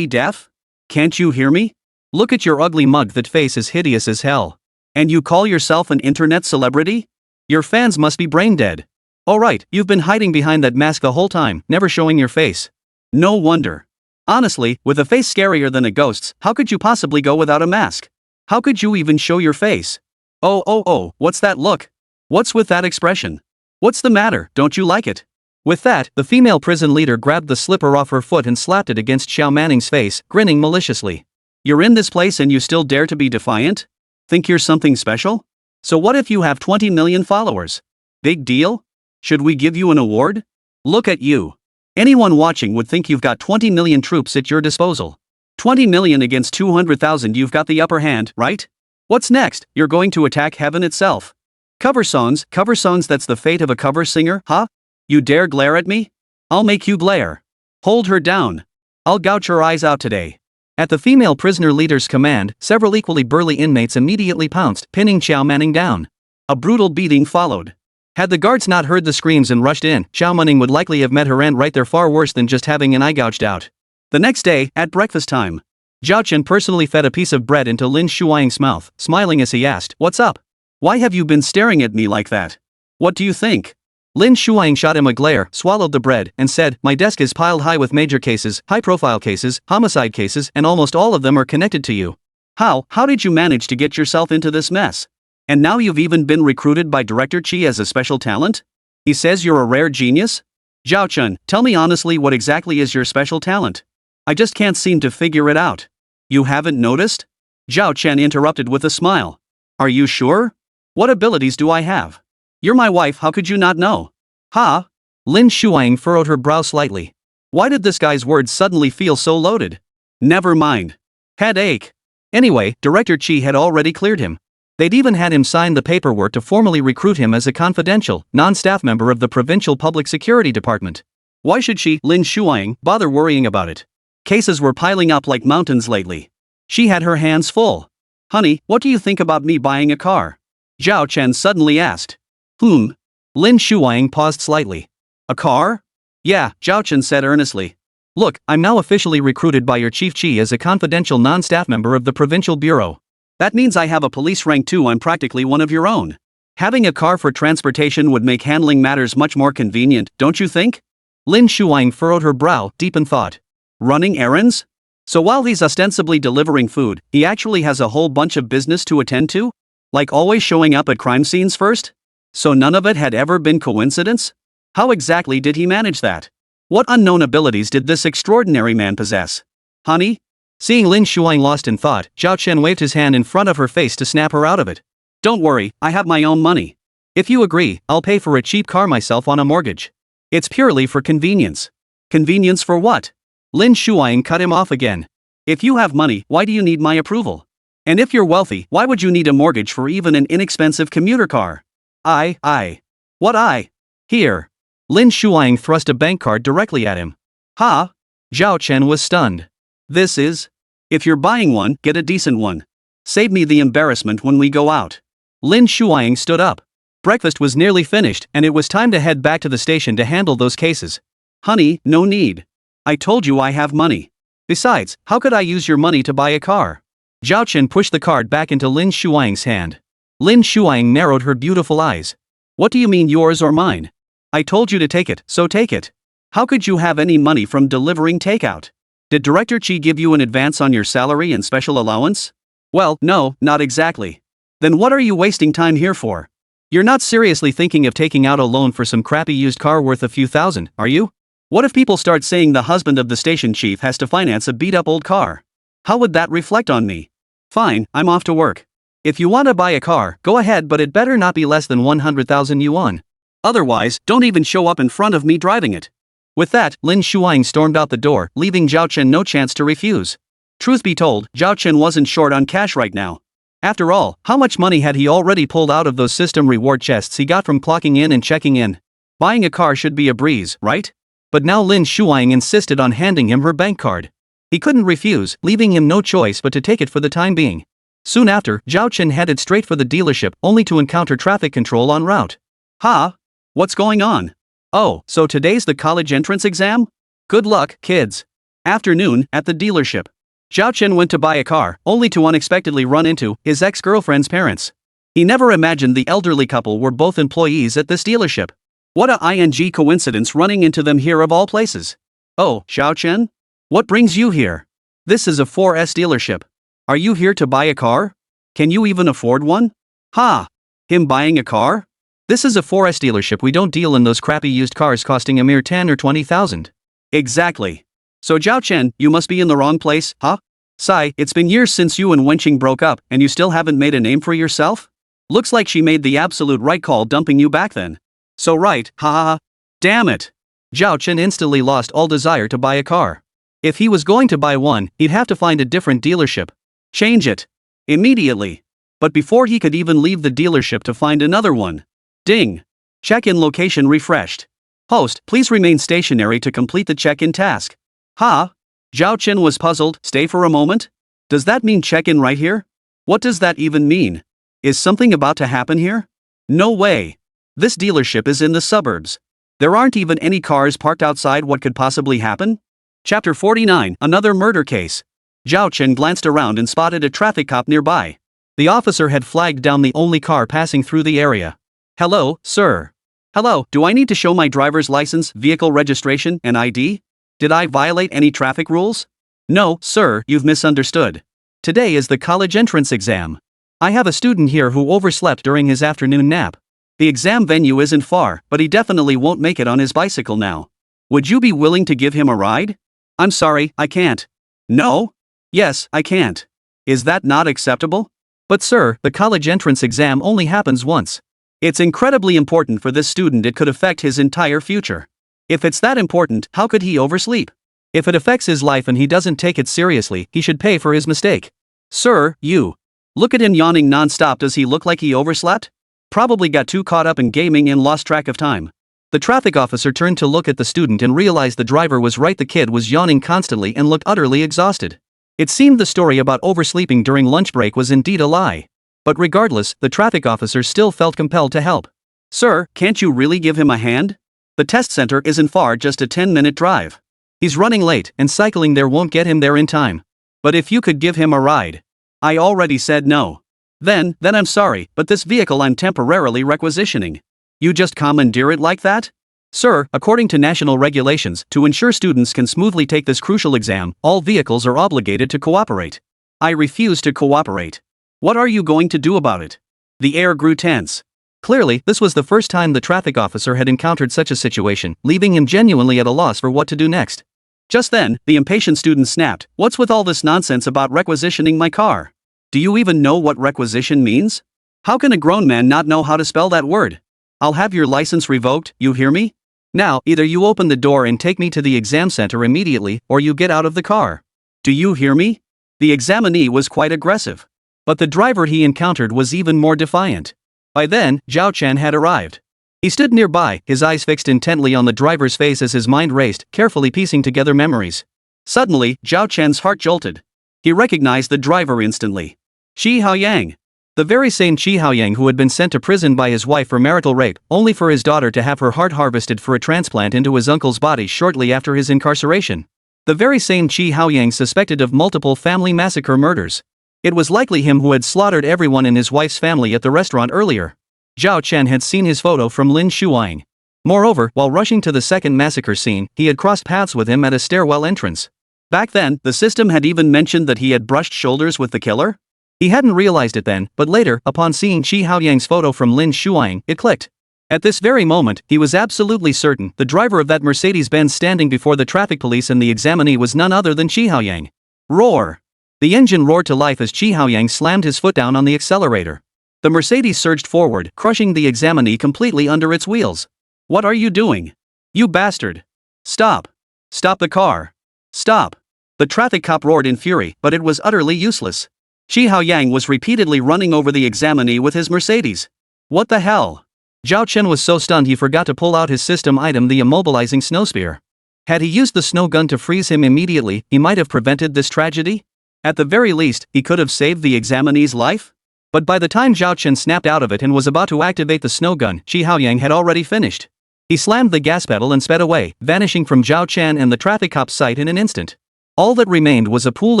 deaf? Can't you hear me? Look at your ugly mug. That face is hideous as hell. And you call yourself an internet celebrity? Your fans must be brain dead. Alright, you've been hiding behind that mask the whole time, never showing your face. No wonder. Honestly, with a face scarier than a ghost's, how could you possibly go without a mask? How could you even show your face? Oh, what's that look? What's with that expression? What's the matter, don't you like it? With that, the female prison leader grabbed the slipper off her foot and slapped it against Qiao Manning's face, grinning maliciously. You're in this place and you still dare to be defiant? Think you're something special? So what if you have 20 million followers? Big deal? Should we give you an award? Look at you. Anyone watching would think you've got 20 million troops at your disposal. 20 million against 200,000, you've got the upper hand, right? What's next? You're going to attack heaven itself. Cover songs, that's the fate of a cover singer, huh? You dare glare at me? I'll make you glare. Hold her down. I'll gouge her eyes out today. At the female prisoner leader's command, several equally burly inmates immediately pounced, pinning Qiao Manning down. A brutal beating followed. Had the guards not heard the screams and rushed in, Qiao Manning would likely have met her end right there, far worse than just having an eye gouged out. The next day, at breakfast time, Zhao Chen personally fed a piece of bread into Lin Shuaing's mouth, smiling as he asked, "What's up? Why have you been staring at me like that? What do you think?" Lin Shuaing shot him a glare, swallowed the bread, and said, "My desk is piled high with major cases, high-profile cases, homicide cases, and almost all of them are connected to you. How did you manage to get yourself into this mess? And now you've even been recruited by Director Qi as a special talent? He says you're a rare genius? Zhao Chen, tell me honestly, what exactly is your special talent? I just can't seem to figure it out." "You haven't noticed?" Zhao Chen interrupted with a smile. "Are you sure? What abilities do I have? You're my wife, how could you not know?" "Ha?" Lin Shuang furrowed her brow slightly. Why did this guy's words suddenly feel so loaded? Never mind. Headache. Anyway, Director Qi had already cleared him. They'd even had him sign the paperwork to formally recruit him as a confidential, non-staff member of the Provincial Public Security Department. Why should she, Lin Shuang, bother worrying about it? Cases were piling up like mountains lately. She had her hands full. "Honey, what do you think about me buying a car?" Zhao Chen suddenly asked. Lin Shuang paused slightly. A car? Yeah, Zhao Chen said earnestly. Look, I'm now officially recruited by your Chief Chi as a confidential non-staff member of the Provincial Bureau. That means I have a police rank too. I'm practically one of your own. Having a car for transportation would make handling matters much more convenient, don't you think? Lin Shuang furrowed her brow, deep in thought. Running errands? So while he's ostensibly delivering food, he actually has a whole bunch of business to attend to? Like always showing up at crime scenes first? So none of it had ever been coincidence? How exactly did he manage that? What unknown abilities did this extraordinary man possess? Honey? Seeing Lin Shuang lost in thought, Zhao Chen waved his hand in front of her face to snap her out of it. Don't worry, I have my own money. If you agree, I'll pay for a cheap car myself on a mortgage. It's purely for convenience. Convenience for what? Lin Shuang cut him off again. If you have money, why do you need my approval? And if you're wealthy, why would you need a mortgage for even an inexpensive commuter car? What I? Here. Lin Shuang thrust a bank card directly at him. Ha? Zhao Chen was stunned. This is? If you're buying one, get a decent one. Save me the embarrassment when we go out. Lin Shuang stood up. Breakfast was nearly finished and it was time to head back to the station to handle those cases. Honey, no need. I told you I have money. Besides, how could I use your money to buy a car? Zhao Chen pushed the card back into Lin Shuang's hand. Lin Shuang narrowed her beautiful eyes. What do you mean yours or mine? I told you to take it, so take it. How could you have any money from delivering takeout? Did Director Chi give you an advance on your salary and special allowance? Well, no, not exactly. Then what are you wasting time here for? You're not seriously thinking of taking out a loan for some crappy used car worth a few thousand, are you? What if people start saying the husband of the station chief has to finance a beat-up old car? How would that reflect on me? Fine, I'm off to work. If you want to buy a car, go ahead, but it better not be less than 100,000 yuan. Otherwise, don't even show up in front of me driving it. With that, Lin Shuang stormed out the door, leaving Zhao Chen no chance to refuse. Truth be told, Zhao Chen wasn't short on cash right now. After all, how much money had he already pulled out of those system reward chests he got from clocking in and checking in? Buying a car should be a breeze, right? But now Lin Shuang insisted on handing him her bank card. He couldn't refuse, leaving him no choice but to take it for the time being. Soon after, Zhao Chen headed straight for the dealership, only to encounter traffic control en route. Ha? What's going on? Oh, so today's the college entrance exam? Good luck, kids. Afternoon, at the dealership. Zhao Chen went to buy a car, only to unexpectedly run into his ex-girlfriend's parents. He never imagined the elderly couple were both employees at this dealership. What a ing coincidence running into them here of all places. Oh, Zhao Chen? What brings you here? This is a 4S dealership. Are you here to buy a car? Can you even afford one? Ha! Him buying a car? This is a 4S dealership. We don't deal in those crappy used cars costing a mere 10 or 20,000. Exactly. So Zhao Chen, you must be in the wrong place, huh? Sigh, it's been years since you and Wenqing broke up and you still haven't made a name for yourself? Looks like she made the absolute right call dumping you back then. So right, ha ha ha. Damn it. Zhao Chen instantly lost all desire to buy a car. If he was going to buy one, he'd have to find a different dealership. Change it. Immediately. But before he could even leave the dealership to find another one. Ding. Check-in location refreshed. Host, please remain stationary to complete the check-in task. Ha? Zhao Chen was puzzled. Stay for a moment? Does that mean check-in right here? What does that even mean? Is something about to happen here? No way. This dealership is in the suburbs. There aren't even any cars parked outside. What could possibly happen? Chapter 49, Another Murder Case. Zhao Chen glanced around and spotted a traffic cop nearby. The officer had flagged down the only car passing through the area. Hello, sir. Hello, do I need to show my driver's license, vehicle registration, and ID? Did I violate any traffic rules? No, sir, you've misunderstood. Today is the college entrance exam. I have a student here who overslept during his afternoon nap. The exam venue isn't far, but he definitely won't make it on his bicycle now. Would you be willing to give him a ride? I'm sorry, I can't. No? Yes, I can't. Is that not acceptable? But sir, the college entrance exam only happens once. It's incredibly important for this student. It could affect his entire future. If it's that important, how could he oversleep? If it affects his life and he doesn't take it seriously, he should pay for his mistake. Sir, you. Look at him yawning non-stop. Does he look like he overslept? Probably got too caught up in gaming and lost track of time. The traffic officer turned to look at the student and realized the driver was right. The kid was yawning constantly and looked utterly exhausted. It seemed the story about oversleeping during lunch break was indeed a lie. But regardless, the traffic officer still felt compelled to help. Sir, can't you really give him a hand? The test center isn't far, just a 10-minute drive. He's running late, and cycling there won't get him there in time. But if you could give him a ride. I already said no. Then I'm sorry, but this vehicle I'm temporarily requisitioning. You just commandeer it like that? Sir, according to national regulations, to ensure students can smoothly take this crucial exam, all vehicles are obligated to cooperate. I refuse to cooperate. What are you going to do about it? The air grew tense. Clearly, this was the first time the traffic officer had encountered such a situation, leaving him genuinely at a loss for what to do next. Just then, the impatient student snapped, "What's with all this nonsense about requisitioning my car? Do you even know what requisition means? How can a grown man not know how to spell that word? I'll have your license revoked, you hear me? Now, either you open the door and take me to the exam center immediately, or you get out of the car. Do you hear me?" The examinee was quite aggressive. But the driver he encountered was even more defiant. By then, Zhao Chen had arrived. He stood nearby, his eyes fixed intently on the driver's face as his mind raced, carefully piecing together memories. Suddenly, Zhao Chen's heart jolted. He recognized the driver instantly. Shi Haoyang. The very same Shi Haoyang who had been sent to prison by his wife for marital rape, only for his daughter to have her heart harvested for a transplant into his uncle's body shortly after his incarceration. The very same Shi Haoyang suspected of multiple family massacre murders. It was likely him who had slaughtered everyone in his wife's family at the restaurant earlier. Zhao Chen had seen his photo from Lin Shuang. Moreover, while rushing to the second massacre scene, he had crossed paths with him at a stairwell entrance. Back then, the system had even mentioned that he had brushed shoulders with the killer. He hadn't realized it then, but later, upon seeing Shi Haoyang's photo from Lin Shuang, it clicked. At this very moment, he was absolutely certain the driver of that Mercedes-Benz standing before the traffic police and the examinee was none other than Shi Haoyang. Roar! The engine roared to life as Shi Haoyang slammed his foot down on the accelerator. The Mercedes surged forward, crushing the examinee completely under its wheels. "What are you doing? You bastard! Stop! Stop the car! Stop!" The traffic cop roared in fury, but it was utterly useless. Shi Haoyang was repeatedly running over the examinee with his Mercedes. What the hell? Zhao Chen was so stunned he forgot to pull out his system item, the immobilizing snow spear. Had he used the snow gun to freeze him immediately, he might have prevented this tragedy. At the very least, he could have saved the examinee's life. But by the time Zhao Chen snapped out of it and was about to activate the snow gun, Shi Haoyang had already finished. He slammed the gas pedal and sped away, vanishing from Zhao Chen and the traffic cop's sight in an instant. All that remained was a pool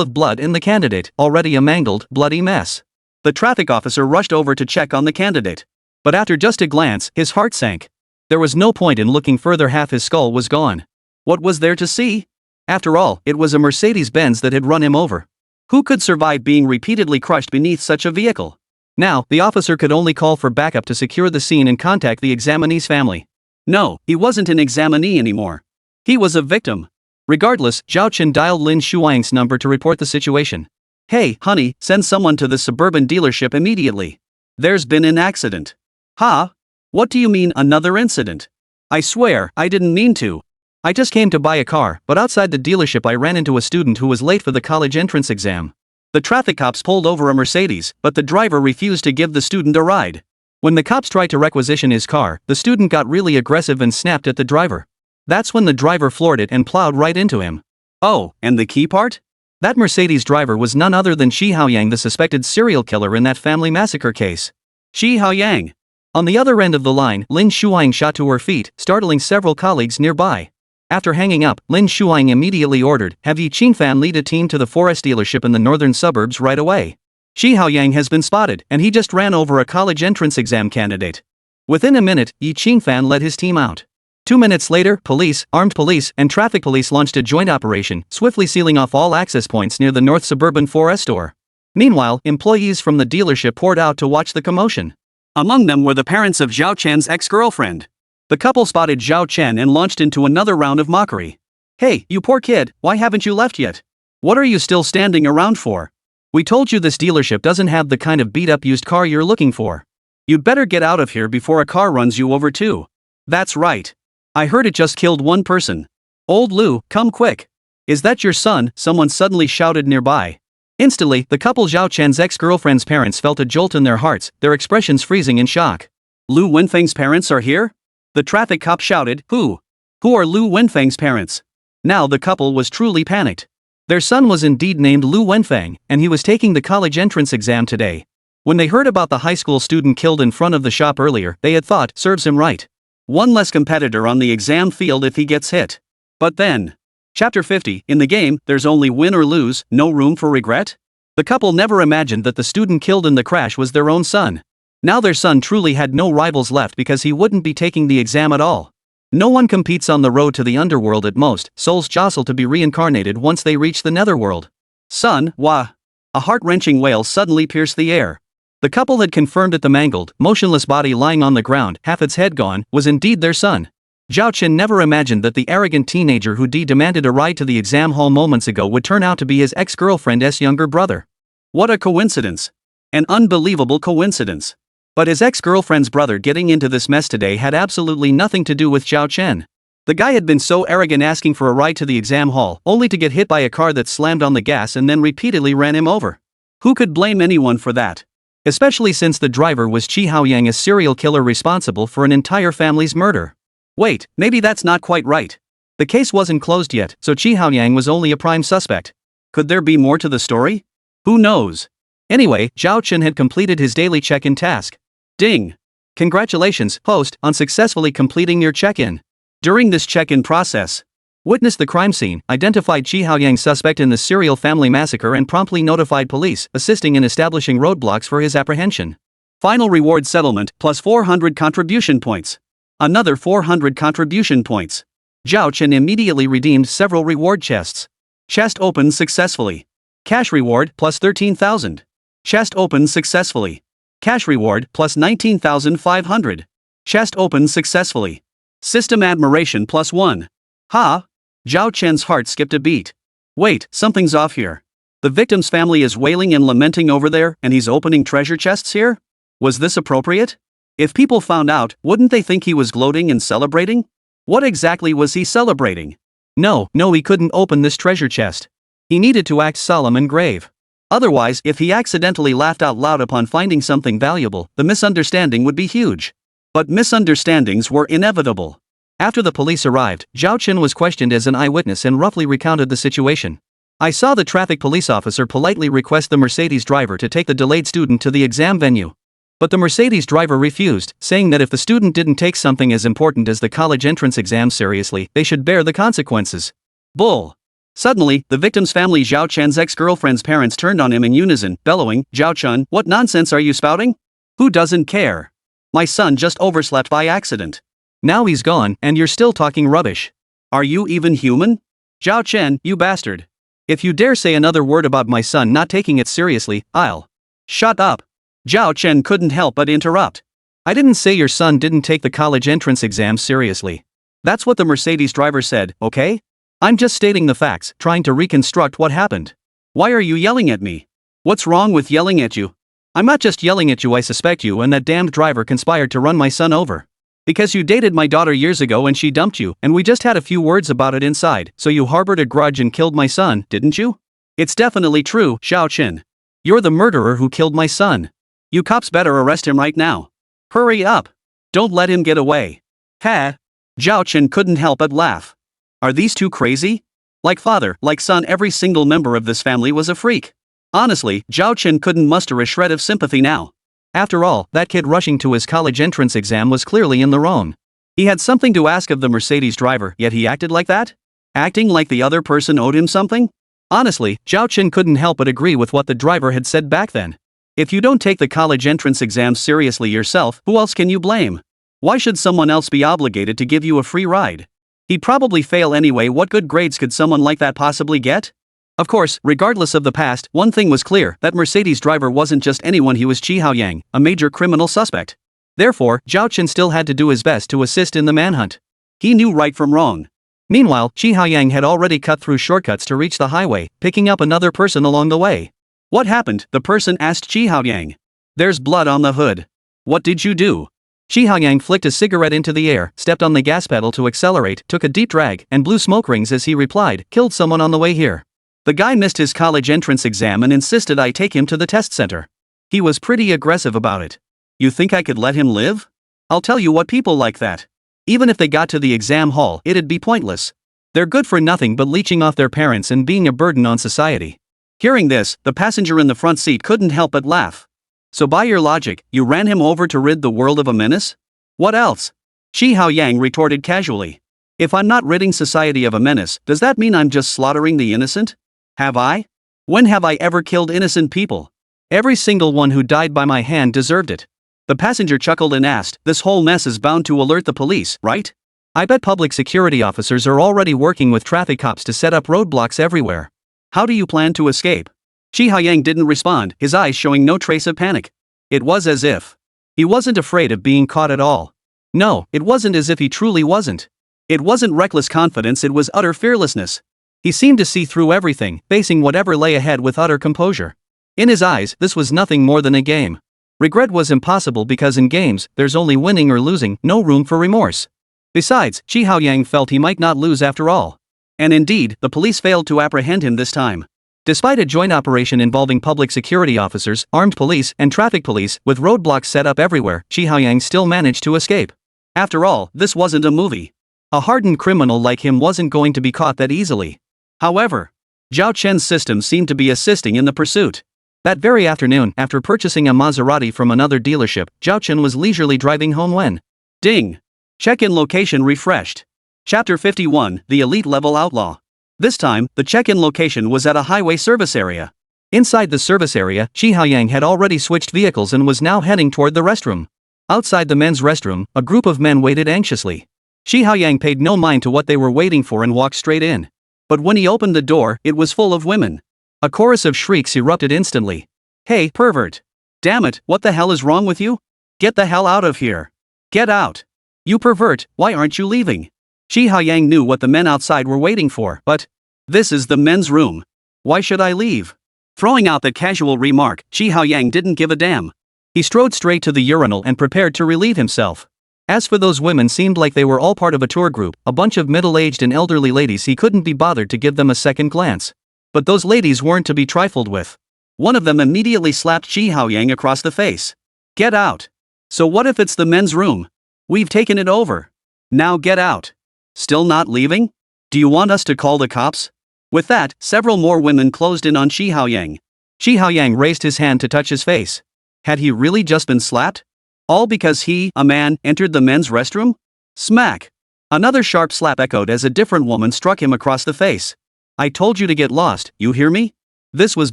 of blood in the candidate, already a mangled, bloody mess. The traffic officer rushed over to check on the candidate. But after just a glance, his heart sank. There was no point in looking further, half his skull was gone. What was there to see? After all, it was a Mercedes-Benz that had run him over. Who could survive being repeatedly crushed beneath such a vehicle? Now, the officer could only call for backup to secure the scene and contact the examinee's family. No, he wasn't an examinee anymore. He was a victim. Regardless, Zhao Chen dialed Lin Shuang's number to report the situation. "Hey, honey, send someone to the suburban dealership immediately. There's been an accident." "Huh? What do you mean, another incident? I swear, I didn't mean to. I just came to buy a car, but outside the dealership I ran into a student who was late for the college entrance exam." The traffic cops pulled over a Mercedes, but the driver refused to give the student a ride. When the cops tried to requisition his car, the student got really aggressive and snapped at the driver. That's when the driver floored it and plowed right into him. Oh, and the key part? That Mercedes driver was none other than Shi Haoyang, the suspected serial killer in that family massacre case. Shi Haoyang. On the other end of the line, Lin Shuang shot to her feet, startling several colleagues nearby. After hanging up, Lin Shuang immediately ordered, "Have Yi Qingfan lead a team to the forest dealership in the northern suburbs right away. Shi Haoyang has been spotted, and he just ran over a college entrance exam candidate." Within a minute, Yi Qingfan led his team out. 2 minutes later, police, armed police, and traffic police launched a joint operation, swiftly sealing off all access points near the North Suburban Forest store. Meanwhile, employees from the dealership poured out to watch the commotion. Among them were the parents of Zhao Chen's ex-girlfriend. The couple spotted Zhao Chen and launched into another round of mockery. "Hey, you poor kid, why haven't you left yet? What are you still standing around for? We told you this dealership doesn't have the kind of beat-up used car you're looking for. You'd better get out of here before a car runs you over too." "That's right. I heard it just killed one person. Old Lu, come quick. Is that your son?" someone suddenly shouted nearby. Instantly, the couple Zhao Chen's ex-girlfriend's parents felt a jolt in their hearts, their expressions freezing in shock. "Lu Wenfeng's parents are here?" The traffic cop shouted. Who? Who are Lu Wenfeng's parents?" Now the couple was truly panicked. Their son was indeed named Lu Wenfeng, and he was taking the college entrance exam today. When they heard about the high school student killed in front of the shop earlier, they had thought, serves him right. One less competitor on the exam field if he gets hit. But then. Chapter 50, in the game, there's only win or lose, no room for regret? The couple never imagined that the student killed in the crash was their own son. Now their son truly had no rivals left because he wouldn't be taking the exam at all. No one competes on the road to the underworld at most, souls jostle to be reincarnated once they reach the netherworld. Son, wah. A heart-wrenching wail suddenly pierced the air. The couple had confirmed that the mangled, motionless body lying on the ground, half its head gone, was indeed their son. Zhao Chen never imagined that the arrogant teenager who demanded a ride to the exam hall moments ago would turn out to be his ex-girlfriend's younger brother. What a coincidence. An unbelievable coincidence. But his ex-girlfriend's brother getting into this mess today had absolutely nothing to do with Zhao Chen. The guy had been so arrogant asking for a ride to the exam hall, only to get hit by a car that slammed on the gas and then repeatedly ran him over. Who could blame anyone for that? Especially since the driver was Qi Haoyang, a serial killer responsible for an entire family's murder. Wait, maybe that's not quite right. The case wasn't closed yet, so Qi Haoyang was only a prime suspect. Could there be more to the story? Who knows? Anyway, Zhao Chen had completed his daily check-in task. Ding! Congratulations, host, on successfully completing your check-in. During this check-in process, witnessed the crime scene, identified Qi Haoyang suspect in the serial family massacre and promptly notified police, assisting in establishing roadblocks for his apprehension. Final reward settlement, plus 400 contribution points. Another 400 contribution points. Zhao Chen immediately redeemed several reward chests. Chest opened successfully. Cash reward, plus 13,000. Chest opened successfully. Cash reward, plus 19,500. Chest opened successfully. System admiration, plus 1. Ha! Zhao Chen's heart skipped a beat. Wait, something's off here. The victim's family is wailing and lamenting over there, and he's opening treasure chests here? Was this appropriate? If people found out, wouldn't they think he was gloating and celebrating? What exactly was he celebrating? No, he couldn't open this treasure chest. He needed to act solemn and grave. Otherwise, if he accidentally laughed out loud upon finding something valuable, the misunderstanding would be huge. But misunderstandings were inevitable. After the police arrived, Zhao Chen was questioned as an eyewitness and roughly recounted the situation. I saw the traffic police officer politely request the Mercedes driver to take the delayed student to the exam venue. But the Mercedes driver refused, saying that if the student didn't take something as important as the college entrance exam seriously, they should bear the consequences. Bull. Suddenly, the victim's family, Zhao Chen's ex-girlfriend's parents, turned on him in unison, bellowing, "Zhao Chen, what nonsense are you spouting? Who doesn't care? My son just overslept by accident. Now he's gone, and you're still talking rubbish. Are you even human? Zhao Chen, you bastard. If you dare say another word about my son not taking it seriously, I'll..." "Shut up." Zhao Chen couldn't help but interrupt. "I didn't say your son didn't take the college entrance exam seriously. That's what the Mercedes driver said, okay? I'm just stating the facts, trying to reconstruct what happened. Why are you yelling at me? What's wrong with yelling at you? I'm not just yelling at you, I suspect you and that damned driver conspired to run my son over. Because you dated my daughter years ago and she dumped you, and we just had a few words about it inside, so you harbored a grudge and killed my son, didn't you? It's definitely true, Zhao Chen. You're the murderer who killed my son. You cops better arrest him right now. Hurry up. Don't let him get away." Ha! Zhao Chen couldn't help but laugh. Are these two crazy? Like father, like son, every single member of this family was a freak. Honestly, Zhao Chen couldn't muster a shred of sympathy now. After all, that kid rushing to his college entrance exam was clearly in the wrong. He had something to ask of the Mercedes driver, yet he acted like that? Acting like the other person owed him something? Honestly, Zhao Chen couldn't help but agree with what the driver had said back then. If you don't take the college entrance exam seriously yourself, who else can you blame? Why should someone else be obligated to give you a free ride? He'd probably fail anyway. What good grades could someone like that possibly get? Of course, regardless of the past, one thing was clear, that Mercedes driver wasn't just anyone, he was Qi Haoyang, a major criminal suspect. Therefore, Zhao Chen still had to do his best to assist in the manhunt. He knew right from wrong. Meanwhile, Qi Haoyang had already cut through shortcuts to reach the highway, picking up another person along the way. "What happened?" the person asked Qi Haoyang. "There's blood on the hood." "What did you do?" Qi Haoyang flicked a cigarette into the air, stepped on the gas pedal to accelerate, took a deep drag, and blew smoke rings as he replied, "Killed someone on the way here. The guy missed his college entrance exam and insisted I take him to the test center. He was pretty aggressive about it. You think I could let him live? I'll tell you what, people like that, even if they got to the exam hall, it'd be pointless. They're good for nothing but leeching off their parents and being a burden on society." Hearing this, the passenger in the front seat couldn't help but laugh. So by your logic, you ran him over to rid the world of a menace? What else? Shi Haoyang retorted casually. If I'm not ridding society of a menace, does that mean I'm just slaughtering the innocent? Have I? When have I ever killed innocent people? Every single one who died by my hand deserved it. The passenger chuckled and asked, this whole mess is bound to alert the police, right? I bet public security officers are already working with traffic cops to set up roadblocks everywhere. How do you plan to escape? Shi Haoyang didn't respond, his eyes showing no trace of panic. It was as if he wasn't afraid of being caught at all. No, it wasn't as if he truly wasn't. It wasn't reckless confidence, it was utter fearlessness. He seemed to see through everything, facing whatever lay ahead with utter composure. In his eyes, this was nothing more than a game. Regret was impossible because in games, there's only winning or losing, no room for remorse. Besides, Shi Haoyang felt he might not lose after all. And indeed, the police failed to apprehend him this time. Despite a joint operation involving public security officers, armed police, and traffic police, with roadblocks set up everywhere, Shi Haoyang still managed to escape. After all, this wasn't a movie. A hardened criminal like him wasn't going to be caught that easily. However, Zhao Chen's system seemed to be assisting in the pursuit. That very afternoon, after purchasing a Maserati from another dealership, Zhao Chen was leisurely driving home when ding! Check-in location refreshed. Chapter 51, The Elite Level Outlaw. This time, the check-in location was at a highway service area. Inside the service area, Shi Haoyang had already switched vehicles and was now heading toward the restroom. Outside the men's restroom, a group of men waited anxiously. Shi Haoyang paid no mind to what they were waiting for and walked straight in. But when he opened the door, it was full of women. A chorus of shrieks erupted instantly. Hey, pervert! Damn it, what the hell is wrong with you? Get the hell out of here! Get out! You pervert, why aren't you leaving? Shi Haoyang knew what the men outside were waiting for, but this is the men's room. Why should I leave? Throwing out that casual remark, Shi Haoyang didn't give a damn. He strode straight to the urinal and prepared to relieve himself. As for those women, seemed like they were all part of a tour group, a bunch of middle-aged and elderly ladies. He couldn't be bothered to give them a second glance. But those ladies weren't to be trifled with. One of them immediately slapped Shi Haoyang across the face. Get out! So what if it's the men's room? We've taken it over. Now get out. Still not leaving? Do you want us to call the cops? With that, several more women closed in on Shi Haoyang. Shi Haoyang raised his hand to touch his face. Had he really just been slapped? All because he, a man, entered the men's restroom? Smack! Another sharp slap echoed as a different woman struck him across the face. I told you to get lost, you hear me? This was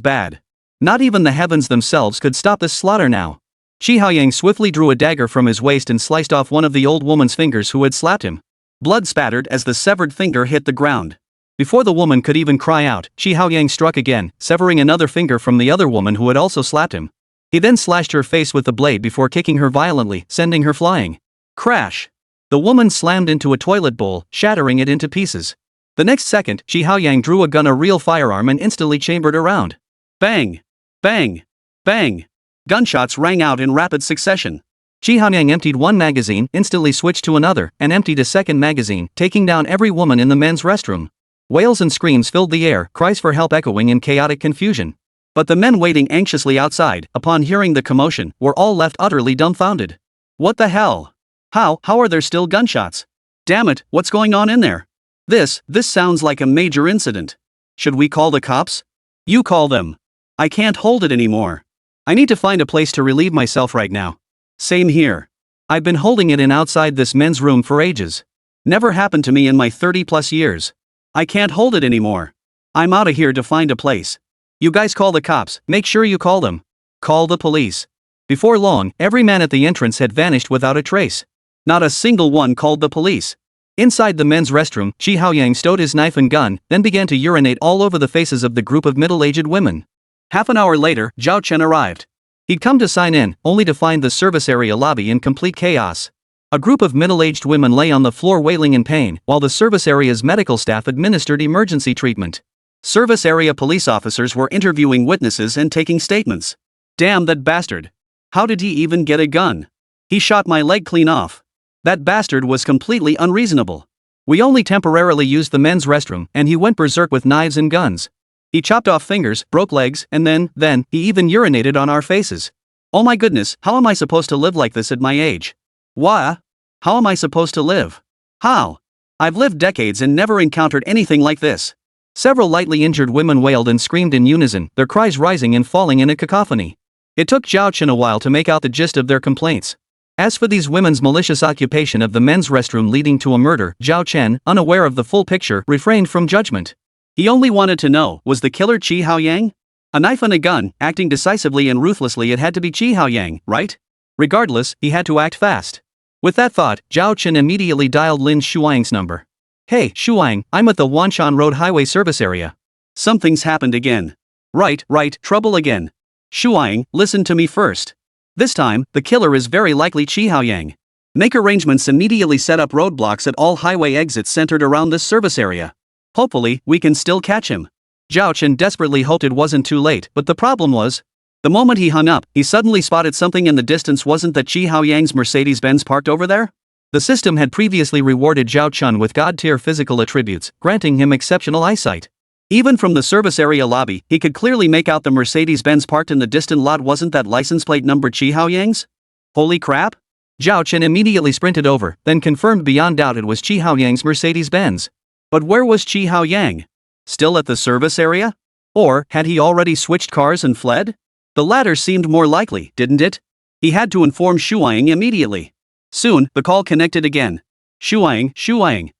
bad. Not even the heavens themselves could stop this slaughter now. Shi Haoyang swiftly drew a dagger from his waist and sliced off one of the old woman's fingers who had slapped him. Blood spattered as the severed finger hit the ground. Before the woman could even cry out, Shi Haoyang struck again, severing another finger from the other woman who had also slapped him. He then slashed her face with the blade before kicking her violently, sending her flying. Crash! The woman slammed into a toilet bowl, shattering it into pieces. The next second, Shi Haoyang drew a gun, a real firearm, and instantly chambered a round. Bang! Bang! Bang! Gunshots rang out in rapid succession. Shi Haoyang emptied one magazine, instantly switched to another, and emptied a second magazine, taking down every woman in the men's restroom. Wails and screams filled the air, cries for help echoing in chaotic confusion. But the men waiting anxiously outside, upon hearing the commotion, were all left utterly dumbfounded. What the hell? How are there still gunshots? Damn it, what's going on in there? This sounds like a major incident. Should we call the cops? You call them. I can't hold it anymore. I need to find a place to relieve myself right now. Same here. I've been holding it in outside this men's room for ages. Never happened to me in my 30+ years. I can't hold it anymore. I'm out of here to find a place. You guys call the cops, make sure you call them. Call the police. Before long, every man at the entrance had vanished without a trace. Not a single one called the police. Inside the men's restroom, Shi Haoyang stowed his knife and gun, then began to urinate all over the faces of the group of middle-aged women. Half an hour later, Zhao Chen arrived. He'd come to sign in, only to find the service area lobby in complete chaos. A group of middle-aged women lay on the floor wailing in pain, while the service area's medical staff administered emergency treatment. Service area police officers were interviewing witnesses and taking statements. Damn that bastard. How did he even get a gun? He shot my leg clean off. That bastard was completely unreasonable. We only temporarily used the men's restroom, and he went berserk with knives and guns. He chopped off fingers, broke legs, and then, he even urinated on our faces. Oh my goodness, how am I supposed to live like this at my age? Why? How am I supposed to live? How? I've lived decades and never encountered anything like this. Several lightly injured women wailed and screamed in unison, their cries rising and falling in a cacophony. It took Zhao Chen a while to make out the gist of their complaints. As for these women's malicious occupation of the men's restroom leading to a murder, Zhao Chen, unaware of the full picture, refrained from judgment. He only wanted to know, was the killer Qi Haoyang? A knife and a gun, acting decisively and ruthlessly, it had to be Qi Haoyang, right? Regardless, he had to act fast. With that thought, Zhao Chen immediately dialed Lin Shuang's number. Hey, Shuang, I'm at the Wanshan Road Highway service area. Something's happened again. Right, trouble again. Shuang, listen to me first. This time, the killer is very likely Qi Haoyang. Make arrangements, immediately set up roadblocks at all highway exits centered around this service area. Hopefully, we can still catch him. Zhao Chen desperately hoped it wasn't too late, but the problem was, the moment he hung up, he suddenly spotted something in the distance. Wasn't that Qi Haoyang's Mercedes-Benz parked over there? The system had previously rewarded Zhao Chen with god-tier physical attributes, granting him exceptional eyesight. Even from the service area lobby, he could clearly make out the Mercedes-Benz parked in the distant lot. Wasn't that license plate number Qi Haoyang's? Holy crap! Zhao Chen immediately sprinted over, then confirmed beyond doubt it was Qi Haoyang's Mercedes-Benz. But where was Qi Haoyang? Still at the service area? Or had he already switched cars and fled? The latter seemed more likely, didn't it? He had to inform Shuang immediately. Soon, the call connected again. Shuang. Qi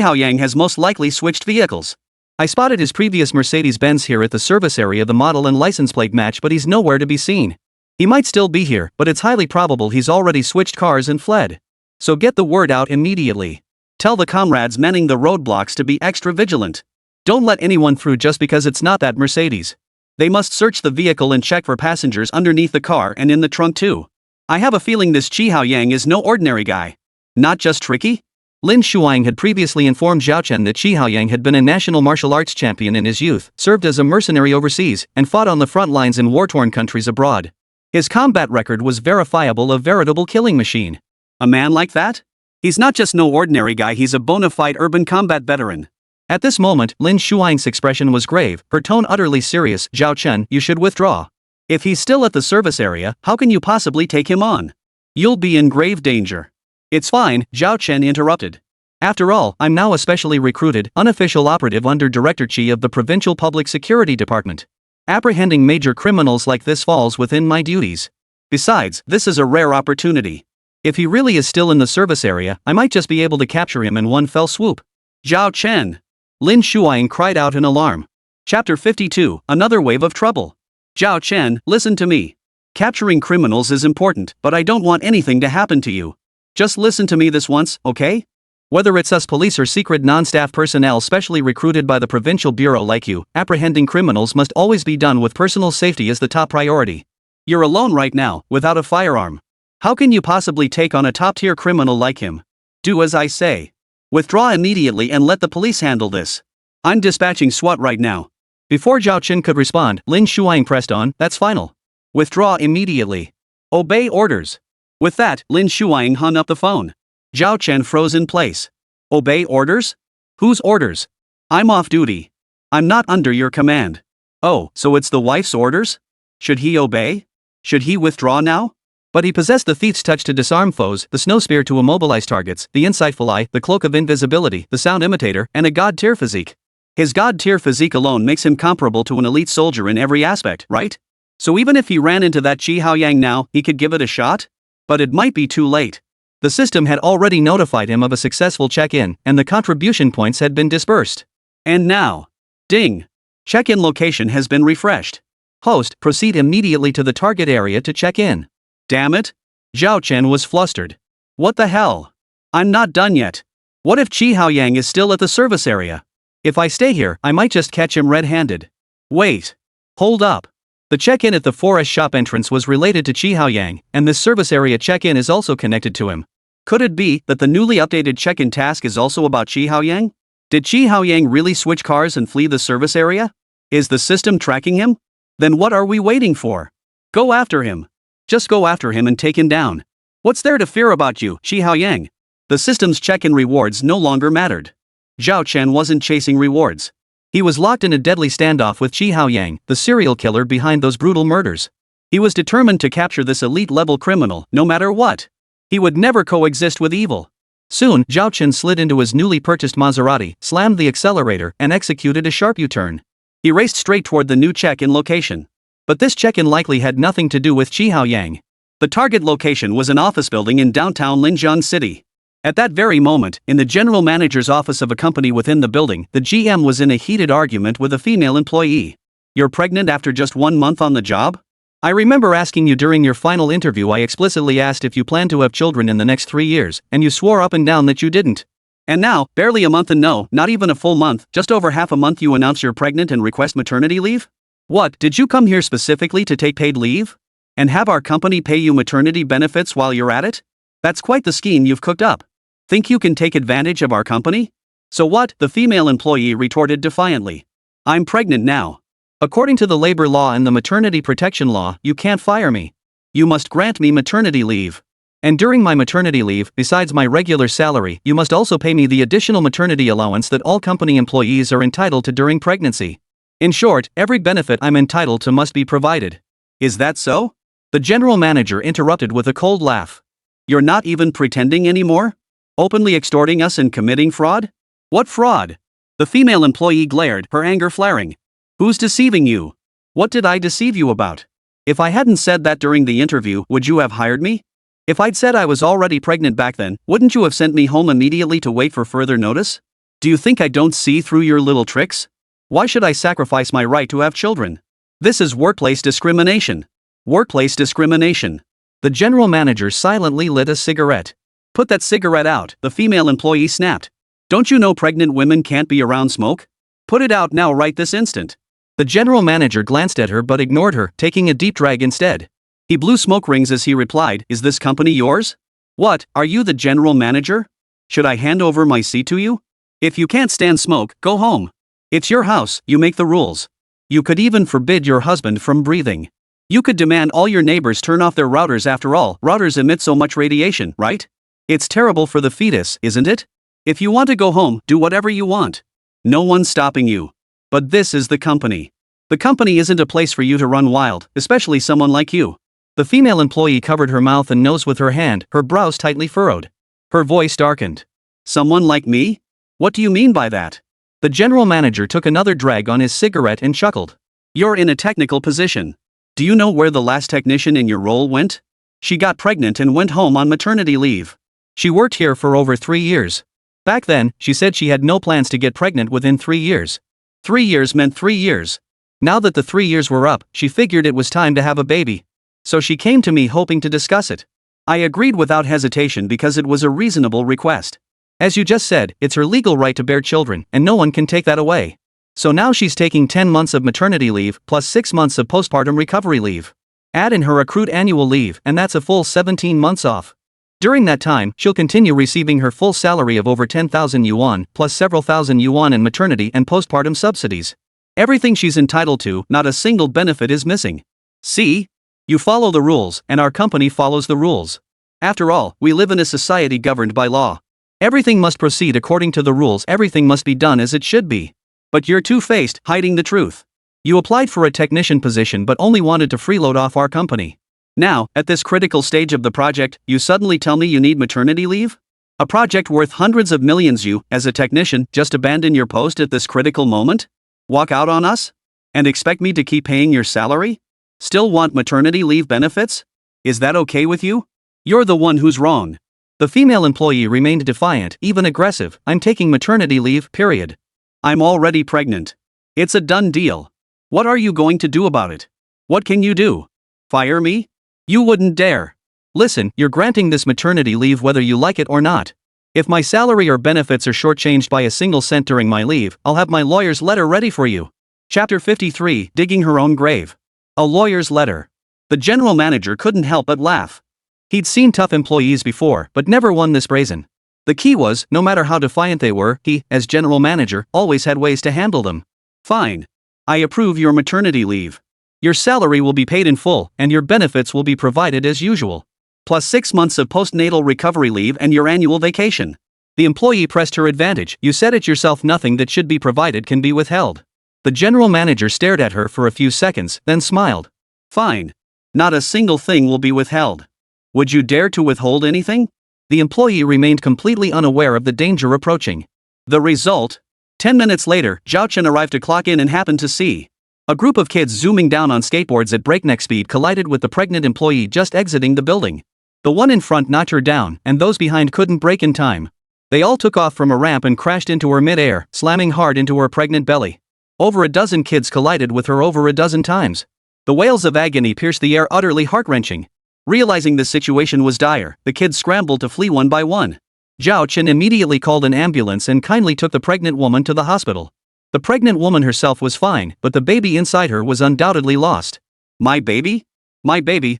Haoyang has most likely switched vehicles. I spotted his previous Mercedes-Benz here at the service area. The model and license plate match, but he's nowhere to be seen. He might still be here, but it's highly probable he's already switched cars and fled. So get the word out immediately. Tell the comrades manning the roadblocks to be extra vigilant. Don't let anyone through just because it's not that Mercedes. They must search the vehicle and check for passengers underneath the car and in the trunk too. I have a feeling this Qi Haoyang is no ordinary guy. Not just tricky? Lin Shuang had previously informed Zhao Chen that Qi Haoyang had been a national martial arts champion in his youth, served as a mercenary overseas, and fought on the front lines in war-torn countries abroad. His combat record was verifiable, a veritable killing machine. A man like that? He's not just no ordinary guy, he's a bona fide urban combat veteran. At this moment, Lin Shuang's expression was grave, her tone utterly serious. Zhao Chen, you should withdraw. If he's still at the service area, how can you possibly take him on? You'll be in grave danger. It's fine, Zhao Chen interrupted. After all, I'm now a specially recruited, unofficial operative under Director Qi of the Provincial Public Security Department. Apprehending major criminals like this falls within my duties. Besides, this is a rare opportunity. If he really is still in the service area, I might just be able to capture him in one fell swoop. Zhao Chen! Lin Shuang cried out in alarm. Chapter 52, Another Wave of Trouble. Zhao Chen, listen to me. Capturing criminals is important, but I don't want anything to happen to you. Just listen to me this once, okay? Whether it's us police or secret non-staff personnel specially recruited by the provincial bureau like you, apprehending criminals must always be done with personal safety as the top priority. You're alone right now, without a firearm. How can you possibly take on a top-tier criminal like him? Do as I say. Withdraw immediately and let the police handle this. I'm dispatching SWAT right now. Before Zhao Chen could respond, Lin Shuang pressed on, that's final. Withdraw immediately. Obey orders. With that, Lin Shuang hung up the phone. Zhao Chen froze in place. Obey orders? Whose orders? I'm off duty. I'm not under your command. Oh, so it's the wife's orders? Should he obey? Should he withdraw now? But he possessed the thief's touch to disarm foes, the snow spear to immobilize targets, the insightful eye, the cloak of invisibility, the sound imitator, and a god-tier physique. His god-tier physique alone makes him comparable to an elite soldier in every aspect, right? So even if he ran into that Qi Haoyang now, he could give it a shot? But it might be too late. The system had already notified him of a successful check-in, and the contribution points had been dispersed. And now, ding! Check-in location has been refreshed. Host, proceed immediately to the target area to check in. Damn it! Zhao Chen was flustered. What the hell? I'm not done yet. What if Qi Haoyang is still at the service area? If I stay here, I might just catch him red-handed. Wait. Hold up. The check-in at the forest shop entrance was related to Qi Haoyang, and this service area check-in is also connected to him. Could it be that the newly updated check-in task is also about Qi Haoyang? Did Qi Haoyang really switch cars and flee the service area? Is the system tracking him? Then what are we waiting for? Go after him. Just go after him and take him down. What's there to fear about you, Qi Haoyang? The system's check-in rewards no longer mattered. Zhao Chen wasn't chasing rewards. He was locked in a deadly standoff with Qi Haoyang, the serial killer behind those brutal murders. He was determined to capture this elite-level criminal, no matter what. He would never coexist with evil. Soon, Zhao Chen slid into his newly purchased Maserati, slammed the accelerator, and executed a sharp U-turn. He raced straight toward the new check-in location. But this check-in likely had nothing to do with Qihao Yang. The target location was an office building in downtown Linjiang City. At that very moment, in the general manager's office of a company within the building, the GM was in a heated argument with a female employee. "You're pregnant after just 1 month on the job? I remember asking you during your final interview. I explicitly asked if you plan to have children in the next 3 years, and you swore up and down that you didn't. And now, barely a month and no, not even a full month, just over half a month, you announce you're pregnant and request maternity leave? What, did you come here specifically to take paid leave? And have our company pay you maternity benefits while you're at it? That's quite the scheme you've cooked up. Think you can take advantage of our company? So what?" the female employee retorted defiantly. "I'm pregnant now. According to the labor law and the maternity protection law, you can't fire me. You must grant me maternity leave. And during my maternity leave, besides my regular salary, you must also pay me the additional maternity allowance that all company employees are entitled to during pregnancy. In short, every benefit I'm entitled to must be provided." "Is that so?" the general manager interrupted with a cold laugh. "You're not even pretending anymore? Openly extorting us and committing fraud? What fraud?" The female employee glared, her anger flaring. "Who's deceiving you? What did I deceive you about? If I hadn't said that during the interview, would you have hired me? If I'd said I was already pregnant back then, wouldn't you have sent me home immediately to wait for further notice? Do you think I don't see through your little tricks? Why should I sacrifice my right to have children? This is workplace discrimination. Workplace discrimination." The general manager silently lit a cigarette. "Put that cigarette out," the female employee snapped. "Don't you know pregnant women can't be around smoke? Put it out now, right this instant." The general manager glanced at her but ignored her, taking a deep drag instead. He blew smoke rings as he replied, "Is this company yours? What, are you the general manager? Should I hand over my seat to you? If you can't stand smoke, go home. It's your house, you make the rules. You could even forbid your husband from breathing. You could demand all your neighbors turn off their routers. After all, routers emit so much radiation, right? It's terrible for the fetus, isn't it? If you want to go home, do whatever you want. No one's stopping you. But this is the company. The company isn't a place for you to run wild, especially someone like you." The female employee covered her mouth and nose with her hand, her brows tightly furrowed. Her voice darkened. "Someone like me? What do you mean by that?" The general manager took another drag on his cigarette and chuckled. "You're in a technical position. Do you know where the last technician in your role went? She got pregnant and went home on maternity leave. She worked here for over 3 years. Back then, she said she had no plans to get pregnant within 3 years. 3 years meant 3 years. Now that the 3 years were up, she figured it was time to have a baby. So she came to me hoping to discuss it. I agreed without hesitation because it was a reasonable request. As you just said, it's her legal right to bear children, and no one can take that away. So now she's taking 10 months of maternity leave plus 6 months of postpartum recovery leave. Add in her accrued annual leave, and that's a full 17 months off. During that time, she'll continue receiving her full salary of over 10,000 yuan, plus several thousand yuan in maternity and postpartum subsidies. Everything she's entitled to, not a single benefit is missing. See? You follow the rules, and our company follows the rules. After all, we live in a society governed by law. Everything must proceed according to the rules, everything must be done as it should be. But you're two-faced, hiding the truth. You applied for a technician position but only wanted to freeload off our company. Now, at this critical stage of the project, you suddenly tell me you need maternity leave? A project worth hundreds of millions, you, as a technician, just abandon your post at this critical moment? Walk out on us? And expect me to keep paying your salary? Still want maternity leave benefits? Is that okay with you? You're the one who's wrong. The female employee remained defiant, even aggressive. I'm taking maternity leave, period. I'm already pregnant. It's a done deal. What are you going to do about it? What can you do? Fire me? You wouldn't dare. Listen, you're granting this maternity leave whether you like it or not. If my salary or benefits are shortchanged by a single cent during my leave, I'll have my lawyer's letter ready for you. Chapter 53, Digging Her Own Grave. A lawyer's letter. The general manager couldn't help but laugh. He'd seen tough employees before, but never one this brazen. The key was, no matter how defiant they were, he, as general manager, always had ways to handle them. Fine. I approve your maternity leave. Your salary will be paid in full, and your benefits will be provided as usual. Plus 6 months of postnatal recovery leave and your annual vacation. The employee pressed her advantage. You said it yourself, nothing that should be provided can be withheld. The general manager stared at her for a few seconds, then smiled. Fine. Not a single thing will be withheld. Would you dare to withhold anything? The employee remained completely unaware of the danger approaching. The result? 10 minutes later, Zhao Chen arrived to clock in and happened to see A group of kids zooming down on skateboards at breakneck speed collided with the pregnant employee just exiting the building. The one in front knocked her down, and those behind couldn't brake in time. They all took off from a ramp and crashed into her mid-air, slamming hard into her pregnant belly. Over a dozen kids collided with her over a dozen times. The wails of agony pierced the air, utterly heart-wrenching. Realizing the situation was dire, the kids scrambled to flee one by one. Zhao Chen immediately called an ambulance and kindly took the pregnant woman to the hospital. The pregnant woman herself was fine, but the baby inside her was undoubtedly lost. My baby? My baby,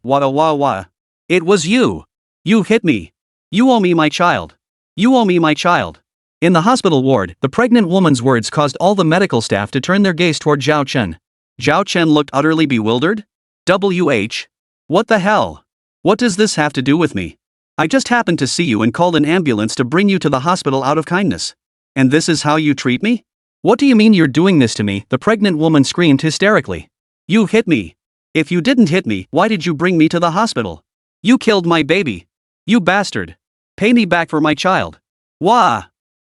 wah wah wah. It was you. You hit me. You owe me my child. You owe me my child. In the hospital ward, the pregnant woman's words caused all the medical staff to turn their gaze toward Zhao Chen. Zhao Chen looked utterly bewildered. WH? What the hell? What does this have to do with me? I just happened to see you and called an ambulance to bring you to the hospital out of kindness. And this is how you treat me? What do you mean you're doing this to me? The pregnant woman screamed hysterically. You hit me. If you didn't hit me, why did you bring me to the hospital? You killed my baby. You bastard. Pay me back for my child. Wah!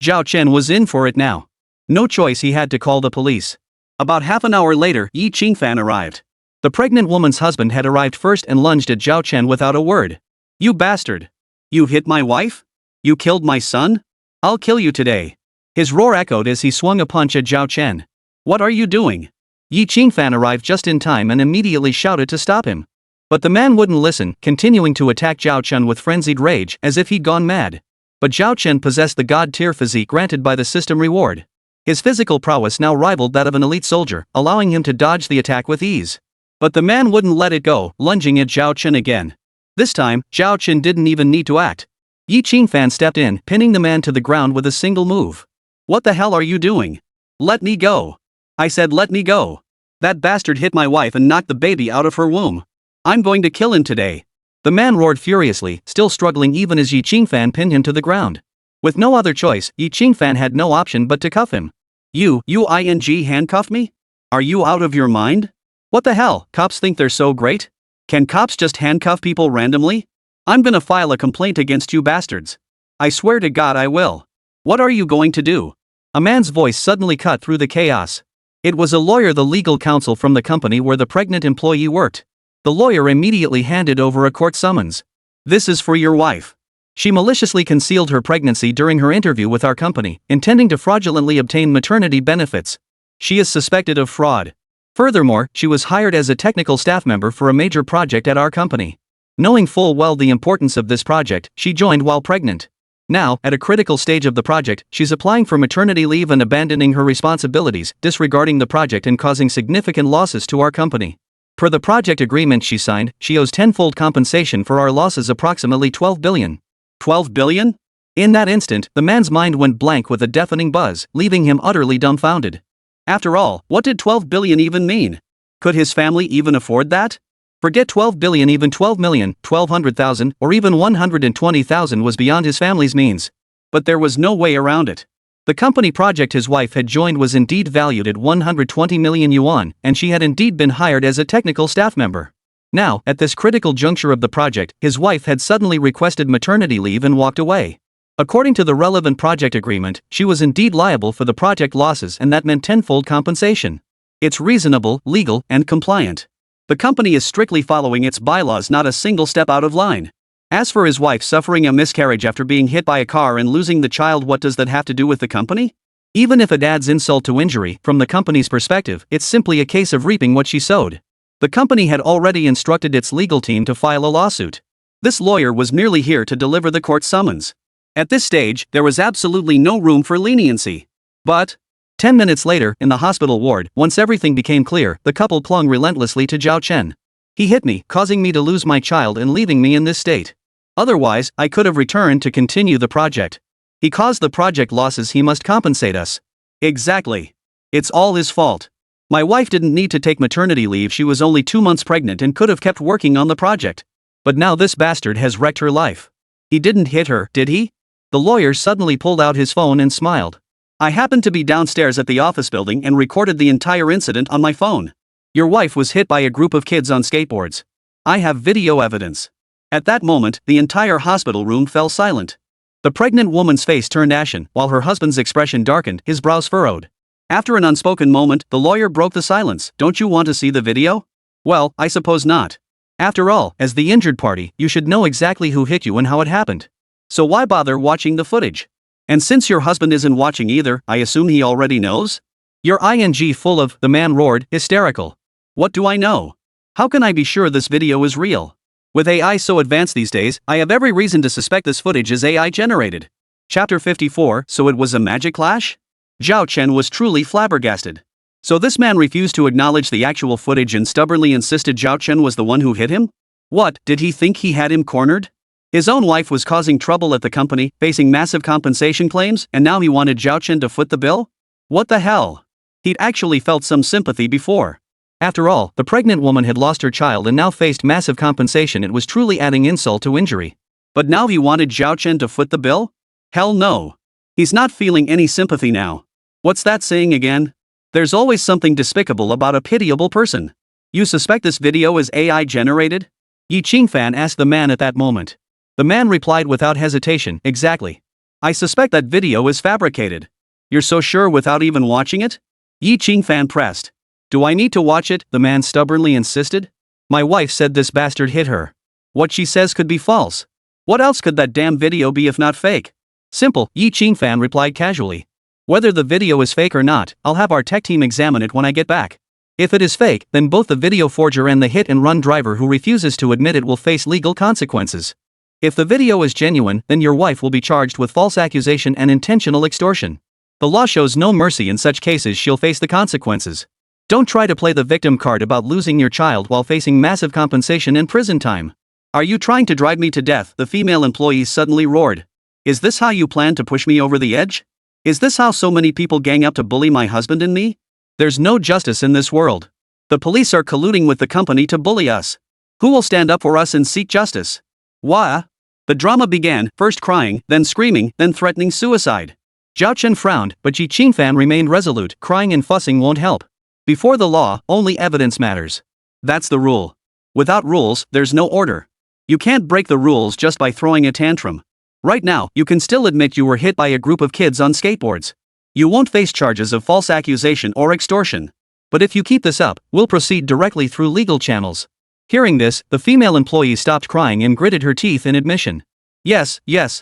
Zhao Chen was in for it now. No choice, he had to call the police. About half an hour later, Yi Qingfan arrived. The pregnant woman's husband had arrived first and lunged at Zhao Chen without a word. You bastard. You hit my wife? You killed my son? I'll kill you today. His roar echoed as he swung a punch at Zhao Chen. What are you doing? Yi Qingfan arrived just in time and immediately shouted to stop him. But the man wouldn't listen, continuing to attack Zhao Chen with frenzied rage, as if he'd gone mad. But Zhao Chen possessed the god-tier physique granted by the system reward. His physical prowess now rivaled that of an elite soldier, allowing him to dodge the attack with ease. But the man wouldn't let it go, lunging at Zhao Chen again. This time, Zhao Chen didn't even need to act. Yi Qingfan stepped in, pinning the man to the ground with a single move. What the hell are you doing? Let me go. I said let me go. That bastard hit my wife and knocked the baby out of her womb. I'm going to kill him today. The man roared furiously, still struggling even as Yi Qingfan pinned him to the ground. With no other choice, Yi Qingfan had no option but to cuff him. You handcuff me? Are you out of your mind? What the hell, cops think they're so great? Can cops just handcuff people randomly? I'm gonna file a complaint against you bastards. I swear to God I will. What are you going to do? A man's voice suddenly cut through the chaos. It was a lawyer, the legal counsel from the company where the pregnant employee worked. The lawyer immediately handed over a court summons. This is for your wife. She maliciously concealed her pregnancy during her interview with our company, intending to fraudulently obtain maternity benefits. She is suspected of fraud. Furthermore, she was hired as a technical staff member for a major project at our company. Knowing full well the importance of this project, she joined while pregnant. Now, at a critical stage of the project, she's applying for maternity leave and abandoning her responsibilities, disregarding the project and causing significant losses to our company. Per the project agreement she signed, she owes tenfold compensation for our losses, approximately 12 billion. 12 billion? In that instant, the man's mind went blank with a deafening buzz, leaving him utterly dumbfounded. After all, what did 12 billion even mean? Could his family even afford that? Forget 12 billion, even 12 million, 1,200,000, or even 120,000 was beyond his family's means. But there was no way around it. The company project his wife had joined was indeed valued at 120 million yuan, and she had indeed been hired as a technical staff member. Now, at this critical juncture of the project, his wife had suddenly requested maternity leave and walked away. According to the relevant project agreement, she was indeed liable for the project losses, and that meant tenfold compensation. It's reasonable, legal, and compliant. The company is strictly following its bylaws, not a single step out of line. As for his wife suffering a miscarriage after being hit by a car and losing the child, what does that have to do with the company? Even if it adds insult to injury, from the company's perspective, it's simply a case of reaping what she sowed. The company had already instructed its legal team to file a lawsuit. This lawyer was merely here to deliver the court summons. At this stage, there was absolutely no room for leniency. But 10 minutes later, in the hospital ward, once everything became clear, the couple clung relentlessly to Zhao Chen. He hit me, causing me to lose my child and leaving me in this state. Otherwise, I could have returned to continue the project. He caused the project losses, he must compensate us. Exactly. It's all his fault. My wife didn't need to take maternity leave, she was only 2 months pregnant and could have kept working on the project. But now this bastard has wrecked her life. He didn't hit her, did he? The lawyer suddenly pulled out his phone and smiled. I happened to be downstairs at the office building and recorded the entire incident on my phone. Your wife was hit by a group of kids on skateboards. I have video evidence. At that moment, the entire hospital room fell silent. The pregnant woman's face turned ashen, while her husband's expression darkened, his brows furrowed. After an unspoken moment, the lawyer broke the silence. Don't you want to see the video? Well, I suppose not. After all, as the injured party, you should know exactly who hit you and how it happened. So why bother watching the footage? And since your husband isn't watching either, I assume he already knows? Your ing full of, the man roared, hysterical. What do I know? How can I be sure this video is real? With AI so advanced these days, I have every reason to suspect this footage is AI generated. Chapter 54, so it was a magic clash? Zhao Chen was truly flabbergasted. So this man refused to acknowledge the actual footage and stubbornly insisted Zhao Chen was the one who hit him? What, did he think he had him cornered? His own wife was causing trouble at the company, facing massive compensation claims, and now he wanted Zhao Chen to foot the bill? What the hell? He'd actually felt some sympathy before. After all, the pregnant woman had lost her child and now faced massive compensation. It was truly adding insult to injury. But now he wanted Zhao Chen to foot the bill? Hell no. He's not feeling any sympathy now. What's that saying again? There's always something despicable about a pitiable person. You suspect this video is AI generated? Yi Qingfan asked the man at that moment. The man replied without hesitation, exactly. I suspect that video is fabricated. You're so sure without even watching it? Yi Qingfan pressed. Do I need to watch it? The man stubbornly insisted. My wife said this bastard hit her. What she says could be false. What else could that damn video be if not fake? Simple, Yi Qingfan replied casually. Whether the video is fake or not, I'll have our tech team examine it when I get back. If it is fake, then both the video forger and the hit-and-run driver who refuses to admit it will face legal consequences. If the video is genuine, then your wife will be charged with false accusation and intentional extortion. The law shows no mercy. In such cases she'll face the consequences. Don't try to play the victim card about losing your child while facing massive compensation and prison time. Are you trying to drive me to death? The female employee suddenly roared. Is this how you plan to push me over the edge? Is this how so many people gang up to bully my husband and me? There's no justice in this world. The police are colluding with the company to bully us. Who will stand up for us and seek justice? Wah! The drama began, first crying, then screaming, then threatening suicide. Zhao Chen frowned, but Yi Qingfan remained resolute. Crying and fussing won't help. Before the law, only evidence matters. That's the rule. Without rules, there's no order. You can't break the rules just by throwing a tantrum. Right now, you can still admit you were hit by a group of kids on skateboards. You won't face charges of false accusation or extortion. But if you keep this up, we'll proceed directly through legal channels. Hearing this, the female employee stopped crying and gritted her teeth in admission. Yes,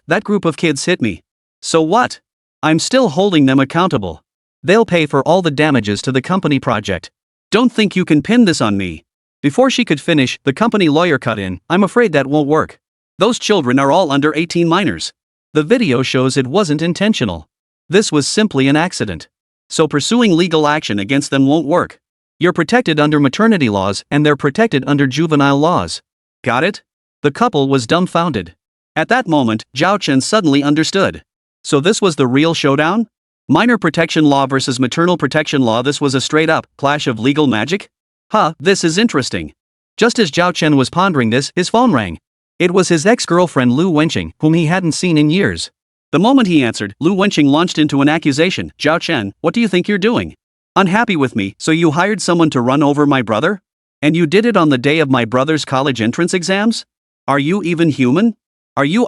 that group of kids hit me. So what? I'm still holding them accountable. They'll pay for all the damages to the company project. Don't think you can pin this on me. Before she could finish, the company lawyer cut in. I'm afraid that won't work. Those children are all under 18 minors. The video shows it wasn't intentional. This was simply an accident. So pursuing legal action against them won't work. You're protected under maternity laws and they're protected under juvenile laws. Got it? The couple was dumbfounded. At that moment, Zhao Chen suddenly understood. So this was the real showdown? Minor protection law versus maternal protection law. This was a straight-up clash of legal magic? This is interesting. Just as Zhao Chen was pondering this, his phone rang. It was his ex-girlfriend Lu Wenqing, whom he hadn't seen in years. The moment he answered, Lu Wenqing launched into an accusation. Zhao Chen, what do you think you're doing? Unhappy with me, so you hired someone to run over my brother? And you did it on the day of my brother's college entrance exams? Are you even human? Are you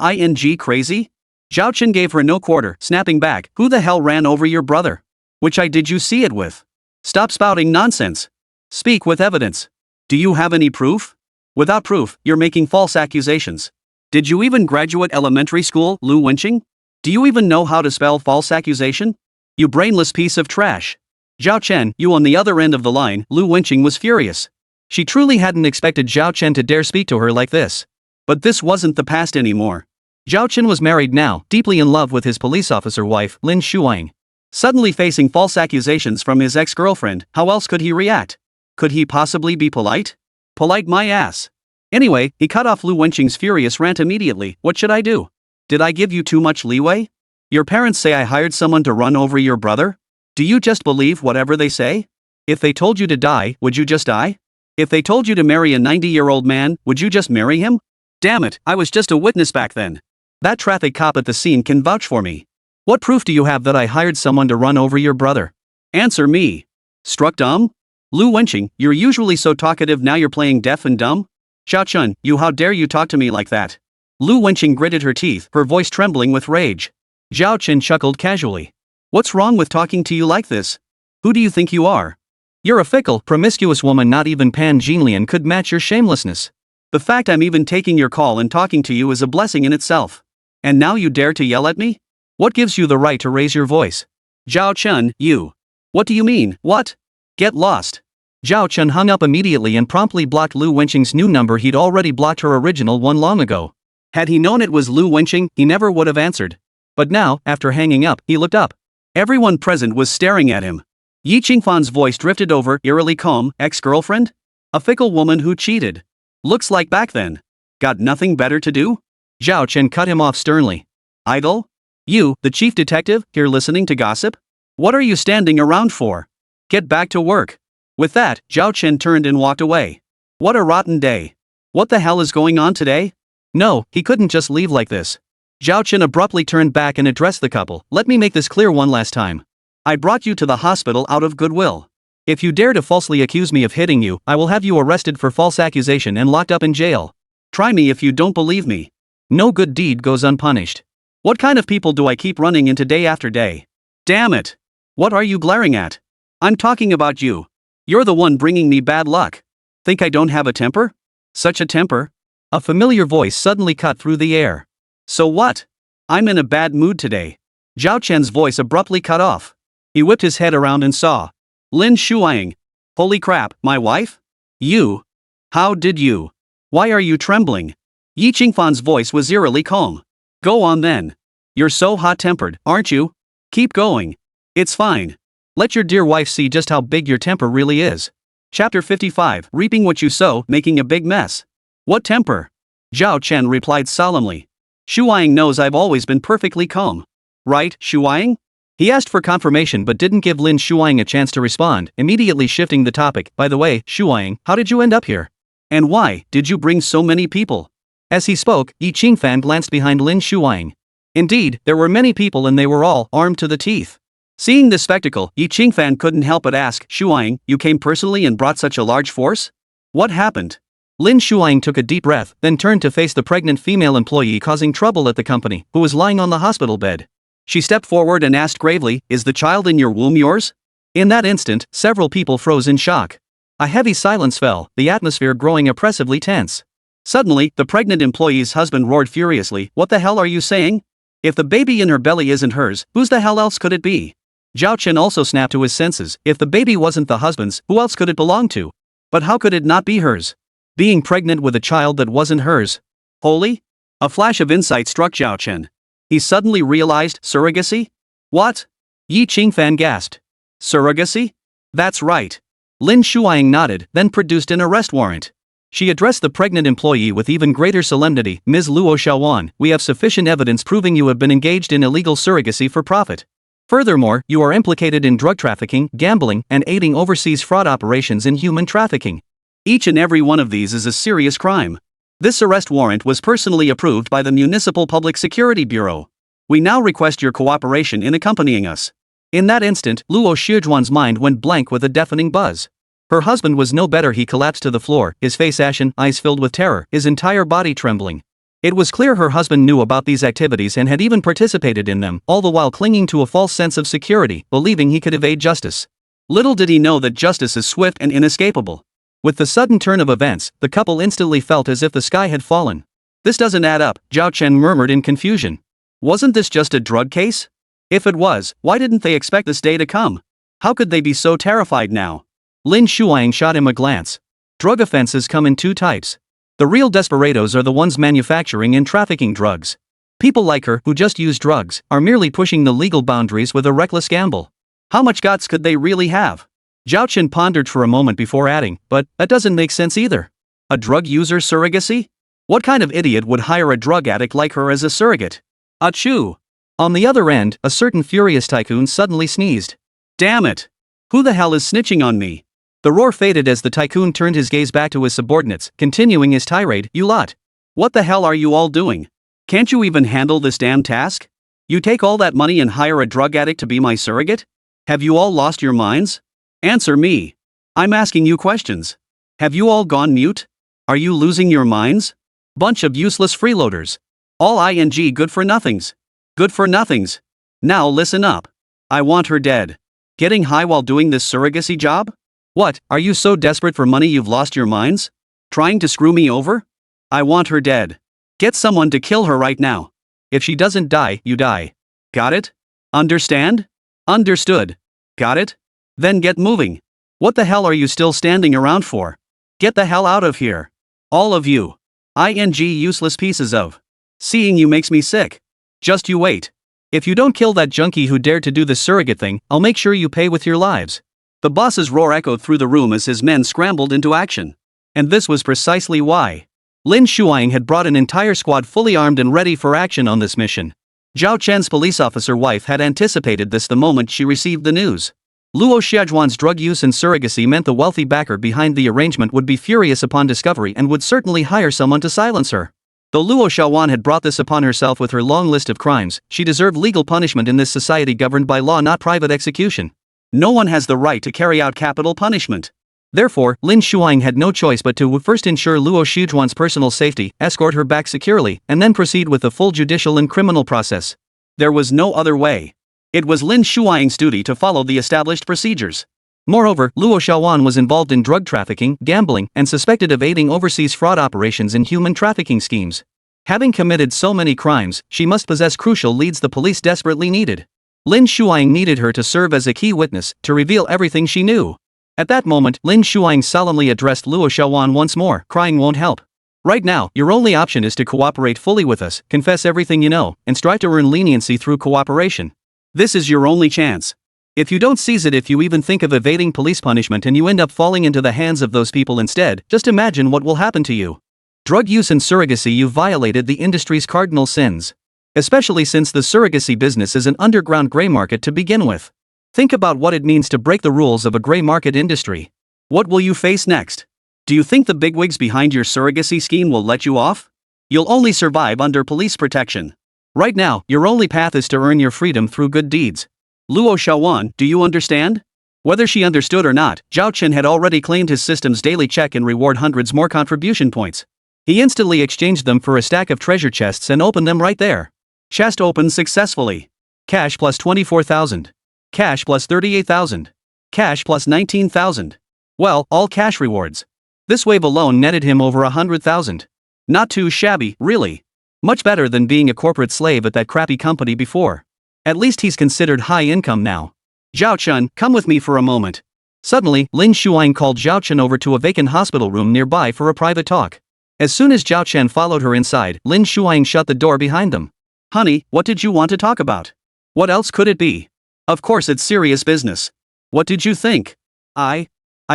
crazy? Zhao Chen gave her no quarter, snapping back, who the hell ran over your brother? Which eye did you see it with? Stop spouting nonsense. Speak with evidence. Do you have any proof? Without proof, you're making false accusations. Did you even graduate elementary school, Lu Wenqing? Do you even know how to spell false accusation? You brainless piece of trash. Zhao Chen, you on the other end of the line. Lu Wenqing was furious. She truly hadn't expected Zhao Chen to dare speak to her like this. But this wasn't the past anymore. Zhao Chen was married now, deeply in love with his police officer wife, Lin Shuang. Suddenly facing false accusations from his ex-girlfriend, how else could he react? Could he possibly be polite? Polite my ass. Anyway, he cut off Lu Wenqing's furious rant immediately. What should I do? Did I give you too much leeway? Your parents say I hired someone to run over your brother? Do you just believe whatever they say? If they told you to die, would you just die? If they told you to marry a 90-year-old man, would you just marry him? Damn it, I was just a witness back then. That traffic cop at the scene can vouch for me. What proof do you have that I hired someone to run over your brother? Answer me. Struck dumb? Lu Wenqing, you're usually so talkative, now you're playing deaf and dumb? Zhao Chen, how dare you talk to me like that? Lu Wenqing gritted her teeth, her voice trembling with rage. Zhao Chen chuckled casually. What's wrong with talking to you like this? Who do you think you are? You're a fickle, promiscuous woman. Not even Pan Jinlian could match your shamelessness. The fact I'm even taking your call and talking to you is a blessing in itself. And now you dare to yell at me? What gives you the right to raise your voice? Zhao Chen, you. What do you mean, what? Get lost. Zhao Chen hung up immediately and promptly blocked Lu Wenqing's new number. He'd already blocked her original one long ago. Had he known it was Lu Wenqing, he never would have answered. But now, after hanging up, he looked up. Everyone present was staring at him. Yi Qingfan's voice drifted over, eerily calm. Ex-girlfriend? A fickle woman who cheated. Looks like back then. Got nothing better to do? Zhao Chen cut him off sternly. Idle? You, the chief detective, here listening to gossip? What are you standing around for? Get back to work. With that, Zhao Chen turned and walked away. What a rotten day. What the hell is going on today? No, he couldn't just leave like this. Zhao Chen abruptly turned back and addressed the couple. Let me make this clear one last time. I brought you to the hospital out of goodwill. If you dare to falsely accuse me of hitting you, I will have you arrested for false accusation and locked up in jail. Try me if you don't believe me. No good deed goes unpunished. What kind of people do I keep running into day after day? Damn it. What are you glaring at? I'm talking about you. You're the one bringing me bad luck. Think I don't have a temper? Such a temper? A familiar voice suddenly cut through the air. So what? I'm in a bad mood today. Zhao Chen's voice abruptly cut off. He whipped his head around and saw Lin Shuang. Holy crap, my wife? You? How did you? Why are you trembling? Yi Qingfan's voice was eerily calm. Go on then. You're so hot-tempered, aren't you? Keep going. It's fine. Let your dear wife see just how big your temper really is. Chapter 55, Reaping What You Sow, Making a Big Mess. What temper? Zhao Chen replied solemnly. Shuang knows I've always been perfectly calm. Right, Shuang? He asked for confirmation but didn't give Lin Shuang a chance to respond, immediately shifting the topic. By the way, Shuang, how did you end up here? And why did you bring so many people? As he spoke, Yi Qingfan glanced behind Lin Shuang. Indeed, there were many people and they were all armed to the teeth. Seeing this spectacle, Yi Qingfan couldn't help but ask, Shuang, you came personally and brought such a large force? What happened? Lin Shuang took a deep breath, then turned to face the pregnant female employee causing trouble at the company, who was lying on the hospital bed. She stepped forward and asked gravely, is the child in your womb yours? In that instant, several people froze in shock. A heavy silence fell, the atmosphere growing oppressively tense. Suddenly, the pregnant employee's husband roared furiously, what the hell are you saying? If the baby in her belly isn't hers, whose the hell else could it be? Zhao Chen also snapped to his senses. If the baby wasn't the husband's, who else could it belong to? But how could it not be hers? Being pregnant with a child that wasn't hers. Holy? A flash of insight struck Zhao Chen. He suddenly realized, surrogacy? What? Yi Qingfan gasped. Surrogacy? That's right. Lin Shuang nodded, then produced an arrest warrant. She addressed the pregnant employee with even greater solemnity. Ms. Luo Xiaowan, we have sufficient evidence proving you have been engaged in illegal surrogacy for profit. Furthermore, you are implicated in drug trafficking, gambling, and aiding overseas fraud operations in human trafficking. Each and every one of these is a serious crime. This arrest warrant was personally approved by the Municipal Public Security Bureau. We now request your cooperation in accompanying us. In that instant, Luo Shizhuan's mind went blank with a deafening buzz. Her husband was no better. He collapsed to the floor, his face ashen, eyes filled with terror, his entire body trembling. It was clear her husband knew about these activities and had even participated in them, all the while clinging to a false sense of security, believing he could evade justice. Little did he know that justice is swift and inescapable. With the sudden turn of events, the couple instantly felt as if the sky had fallen. This doesn't add up, Zhao Chen murmured in confusion. Wasn't this just a drug case? If it was, why didn't they expect this day to come? How could they be so terrified now? Lin Shuang shot him a glance. Drug offenses come in two types. The real desperados are the ones manufacturing and trafficking drugs. People like her, who just use drugs, are merely pushing the legal boundaries with a reckless gamble. How much guts could they really have? Zhao Chen pondered for a moment before adding, but that doesn't make sense either. A drug user surrogacy? What kind of idiot would hire a drug addict like her as a surrogate? Achoo! On the other end, a certain furious tycoon suddenly sneezed. Damn it! Who the hell is snitching on me? The roar faded as the tycoon turned his gaze back to his subordinates, continuing his tirade, you lot. What the hell are you all doing? Can't you even handle this damn task? You take all that money and hire a drug addict to be my surrogate? Have you all lost your minds? Answer me. I'm asking you questions. Have you all gone mute? Are you losing your minds? Bunch of useless freeloaders. All ing good for nothings. Good for nothings. Now listen up. I want her dead. Getting high while doing this surrogacy job? What, are you so desperate for money you've lost your minds? Trying to screw me over? I want her dead. Get someone to kill her right now. If she doesn't die, you die. Got it? Understand? Understood. Got it? Then get moving. What the hell are you still standing around for? Get the hell out of here. All of you. Useless pieces of. Seeing you makes me sick. Just you wait. If you don't kill that junkie who dared to do this surrogate thing, I'll make sure you pay with your lives. The boss's roar echoed through the room as his men scrambled into action. And this was precisely why Lin Shuang had brought an entire squad fully armed and ready for action on this mission. Zhao Chen's police officer wife had anticipated this the moment she received the news. Luo Xiaozhuan's drug use and surrogacy meant the wealthy backer behind the arrangement would be furious upon discovery and would certainly hire someone to silence her. Though Luo Xiaowan had brought this upon herself with her long list of crimes, she deserved legal punishment in this society governed by law, not private execution. No one has the right to carry out capital punishment. Therefore, Lin Shuang had no choice but to first ensure Luo Xiaozhuan's personal safety, escort her back securely, and then proceed with the full judicial and criminal process. There was no other way. It was Lin Shuang's duty to follow the established procedures. Moreover, Luo Xiaowan was involved in drug trafficking, gambling, and suspected of aiding overseas fraud operations and human trafficking schemes. Having committed so many crimes, she must possess crucial leads the police desperately needed. Lin Shuang needed her to serve as a key witness, to reveal everything she knew. At that moment, Lin Shuang solemnly addressed Luo Xiaowan once more. Crying won't help. Right now, your only option is to cooperate fully with us, confess everything you know, and strive to earn leniency through cooperation. This is your only chance. If you don't seize it, if you even think of evading police punishment and you end up falling into the hands of those people instead, just imagine what will happen to you. Drug use and surrogacy, you've violated the industry's cardinal sins. Especially since the surrogacy business is an underground gray market to begin with. Think about what it means to break the rules of a gray market industry. What will you face next? Do you think the bigwigs behind your surrogacy scheme will let you off? You'll only survive under police protection. Right now, your only path is to earn your freedom through good deeds. Luo Xiaowan, do you understand? Whether she understood or not, Zhao Chen had already claimed his system's daily check and reward hundreds more contribution points. He instantly exchanged them for a stack of treasure chests and opened them right there. Chest opened successfully. Cash plus 24,000. Cash plus 38,000. Cash plus 19,000. Well, all cash rewards. This wave alone netted him over 100,000. Not too shabby, really. Much better than being a corporate slave at that crappy company before. At least he's considered high income now. Zhao Chen, come with me for a moment. Suddenly, Lin Shuang called Zhao Chen over to a vacant hospital room nearby for a private talk. As soon as Zhao Chen followed her inside, Lin Shuang shut the door behind them. Honey, what did you want to talk about? What else could it be? Of course it's serious business. What did you think? I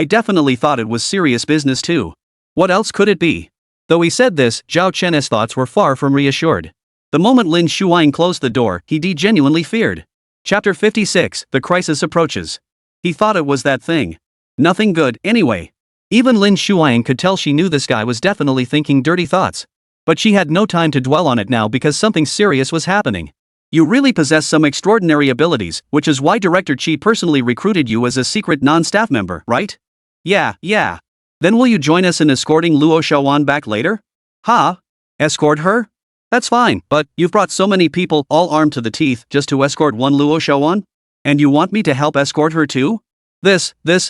definitely thought it was serious business too. What else could it be? Though he said this, Zhao Chen's thoughts were far from reassured. The moment Lin Shuang closed the door, he genuinely feared. Chapter 56, The Crisis Approaches. He thought it was that thing. Nothing good, anyway. Even Lin Shuang could tell she knew this guy was definitely thinking dirty thoughts. But she had no time to dwell on it now because something serious was happening. You really possess some extraordinary abilities, which is why Director Chi personally recruited you as a secret non-staff member, right? Yeah. Then will you join us in escorting Luo Xiaowan back later? Huh? Escort her? That's fine, but you've brought so many people, all armed to the teeth, just to escort one Luo Xiaowan? And you want me to help escort her too?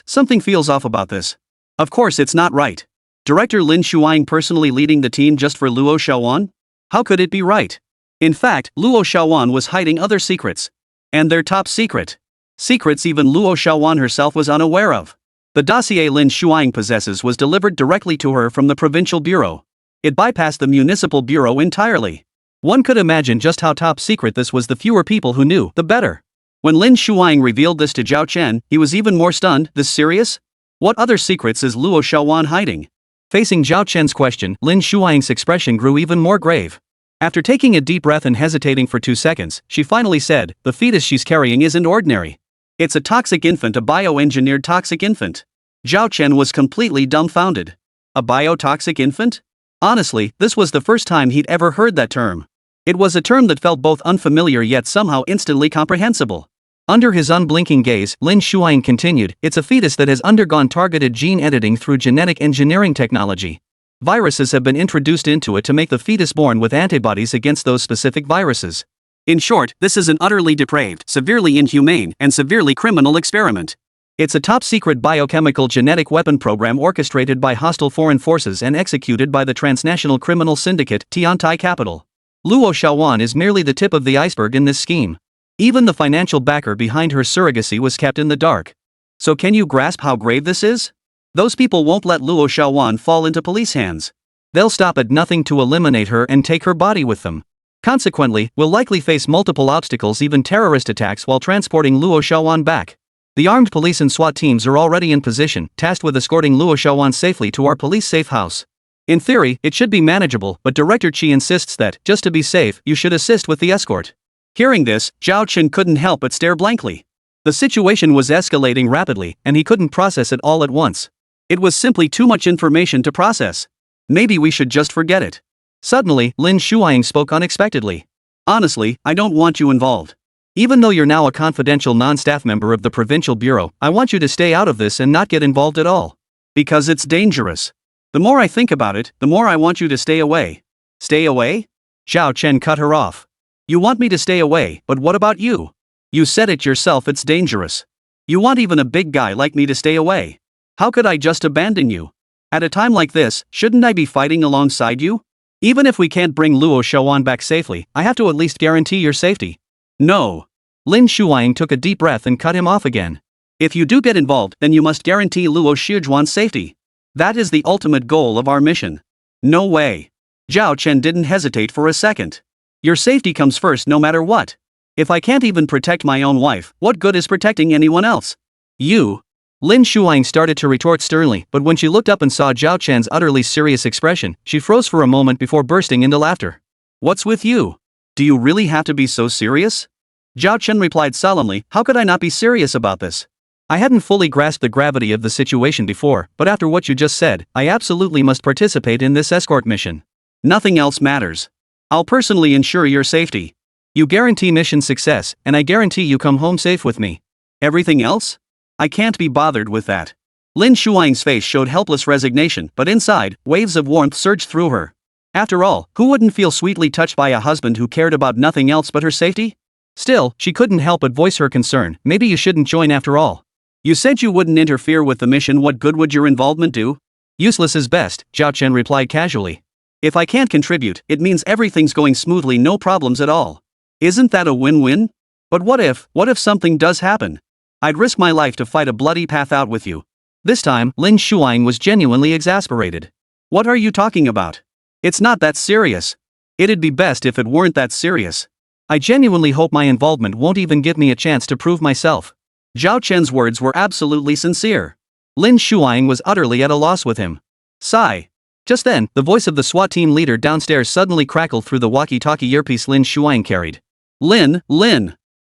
Something feels off about this. Of course it's not right. Director Lin Shuang personally leading the team just for Luo Xiaowan? How could it be right? In fact, Luo Xiaowan was hiding other secrets. And their top secret. Secrets even Luo Xiaowan herself was unaware of. The dossier Lin Shuang possesses was delivered directly to her from the provincial bureau. It bypassed the municipal bureau entirely. One could imagine just how top secret this was. The fewer people who knew, the better. When Lin Shuang revealed this to Zhao Chen, he was even more stunned. This serious? What other secrets is Luo Xiaowan hiding? Facing Zhao Chen's question, Lin Shuang's expression grew even more grave. After taking a deep breath and hesitating for 2 seconds, she finally said, the fetus she's carrying isn't ordinary. It's a toxic infant, a bioengineered toxic infant. Zhao Chen was completely dumbfounded. A biotoxic infant? Honestly, this was the first time he'd ever heard that term. It was a term that felt both unfamiliar yet somehow instantly comprehensible. Under his unblinking gaze, Lin Shuang continued, it's a fetus that has undergone targeted gene editing through genetic engineering technology. Viruses have been introduced into it to make the fetus born with antibodies against those specific viruses. In short, this is an utterly depraved, severely inhumane, and severely criminal experiment. It's a top-secret biochemical genetic weapon program orchestrated by hostile foreign forces and executed by the transnational criminal syndicate Tiantai Capital. Luo Xiaowan is merely the tip of the iceberg in this scheme. Even the financial backer behind her surrogacy was kept in the dark. So can you grasp how grave this is? Those people won't let Luo Xiaowan fall into police hands. They'll stop at nothing to eliminate her and take her body with them. Consequently, we'll likely face multiple obstacles, even terrorist attacks, while transporting Luo Xiaowan back. The armed police and SWAT teams are already in position, tasked with escorting Luo Xiaowan safely to our police safe house. In theory, it should be manageable, but Director Qi insists that, just to be safe, you should assist with the escort. Hearing this, Zhao Chen couldn't help but stare blankly. The situation was escalating rapidly, and he couldn't process it all at once. It was simply too much information to process. Maybe we should just forget it. Suddenly, Lin Shuang spoke unexpectedly. Honestly, I don't want you involved. Even though you're now a confidential non-staff member of the Provincial Bureau, I want you to stay out of this and not get involved at all. Because it's dangerous. The more I think about it, the more I want you to stay away. Stay away? Zhao Chen cut her off. You want me to stay away, but what about you? You said it yourself, it's dangerous. You want even a big guy like me to stay away. How could I just abandon you? At a time like this, shouldn't I be fighting alongside you? Even if we can't bring Luo Xiaowan back safely, I have to at least guarantee your safety. No. Lin Shuang took a deep breath and cut him off again. If you do get involved, then you must guarantee Luo Xiaowan's safety. That is the ultimate goal of our mission. No way. Zhao Chen didn't hesitate for a second. Your safety comes first no matter what. If I can't even protect my own wife, what good is protecting anyone else? You. Lin Shuang started to retort sternly, but when she looked up and saw Zhao Chen's utterly serious expression, she froze for a moment before bursting into laughter. What's with you? Do you really have to be so serious? Zhao Chen replied solemnly, how could I not be serious about this? I hadn't fully grasped the gravity of the situation before, but after what you just said, I absolutely must participate in this escort mission. Nothing else matters. I'll personally ensure your safety. You guarantee mission success, and I guarantee you come home safe with me. Everything else? I can't be bothered with that. Lin Shuang's face showed helpless resignation, but inside, waves of warmth surged through her. After all, who wouldn't feel sweetly touched by a husband who cared about nothing else but her safety? Still, she couldn't help but voice her concern. Maybe you shouldn't join after all. You said you wouldn't interfere with the mission. What good would your involvement do? Useless is best, Zhao Chen replied casually. If I can't contribute, it means everything's going smoothly, no problems at all. Isn't that a win-win? But what if something does happen? I'd risk my life to fight a bloody path out with you. This time, Lin Shuang was genuinely exasperated. What are you talking about? It's not that serious. It'd be best if it weren't that serious. I genuinely hope my involvement won't even give me a chance to prove myself. Zhao Chen's words were absolutely sincere. Lin Shuang was utterly at a loss with him. Sigh. Just then, the voice of the SWAT team leader downstairs suddenly crackled through the walkie-talkie earpiece Lin Shuang carried. Lin.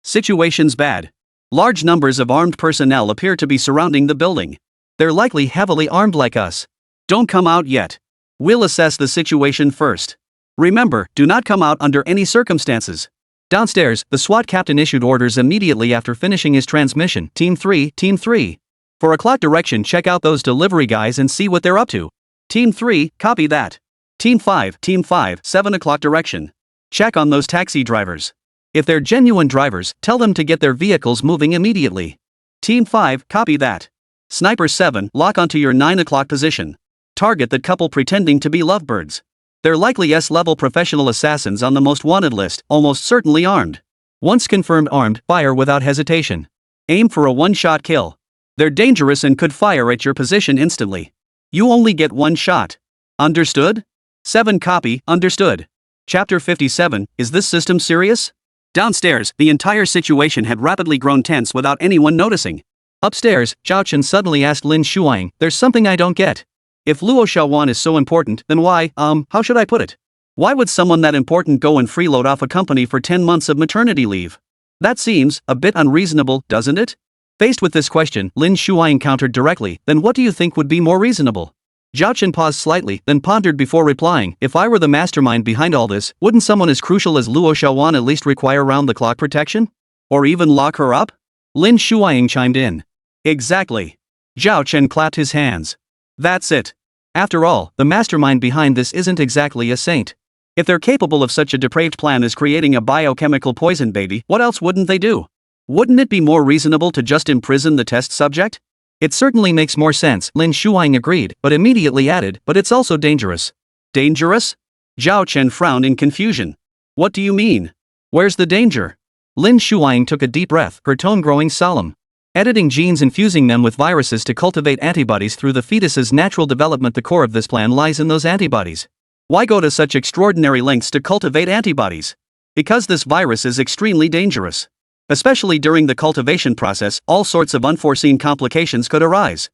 Situation's bad. Large numbers of armed personnel appear to be surrounding the building. They're likely heavily armed like us. Don't come out yet. We'll assess the situation first. Remember, do not come out under any circumstances. Downstairs, the SWAT captain issued orders immediately after finishing his transmission. Team 3. For a clock direction, check out those delivery guys and see what they're up to. Team 3, copy that. Team 5, 7 o'clock direction. Check on those taxi drivers. If they're genuine drivers, tell them to get their vehicles moving immediately. Team 5, copy that. Sniper 7, lock onto your 9 o'clock position. Target that couple pretending to be lovebirds. They're likely S-level professional assassins on the most wanted list, almost certainly armed. Once confirmed armed, fire without hesitation. Aim for a one-shot kill. They're dangerous and could fire at your position instantly. You only get one shot. Understood? 7 copy, understood. Chapter 57, is this system serious? Downstairs, the entire situation had rapidly grown tense without anyone noticing. Upstairs, Zhao Chen suddenly asked Lin Shuang, there's something I don't get. If Luo Xiaowan is so important, then why, how should I put it? Why would someone that important go and freeload off a company for 10 months of maternity leave? That seems a bit unreasonable, doesn't it? Faced with this question, Lin Shuang countered directly, then what do you think would be more reasonable? Zhao Chen paused slightly, then pondered before replying, if I were the mastermind behind all this, wouldn't someone as crucial as Luo Xiaowan at least require round-the-clock protection? Or even lock her up? Lin Shuang chimed in. Exactly. Zhao Chen clapped his hands. That's it. After all, the mastermind behind this isn't exactly a saint. If they're capable of such a depraved plan as creating a biochemical poison baby, what else wouldn't they do? Wouldn't it be more reasonable to just imprison the test subject? It certainly makes more sense, Lin Shuang agreed, but immediately added, but it's also dangerous. Dangerous? Zhao Chen frowned in confusion. What do you mean? Where's the danger? Lin Shuang took a deep breath, her tone growing solemn. Editing genes and fusing them with viruses to cultivate antibodies through the fetus's natural development. The core of this plan lies in those antibodies. Why go to such extraordinary lengths to cultivate antibodies? Because this virus is extremely dangerous. Especially during the cultivation process, all sorts of unforeseen complications could arise.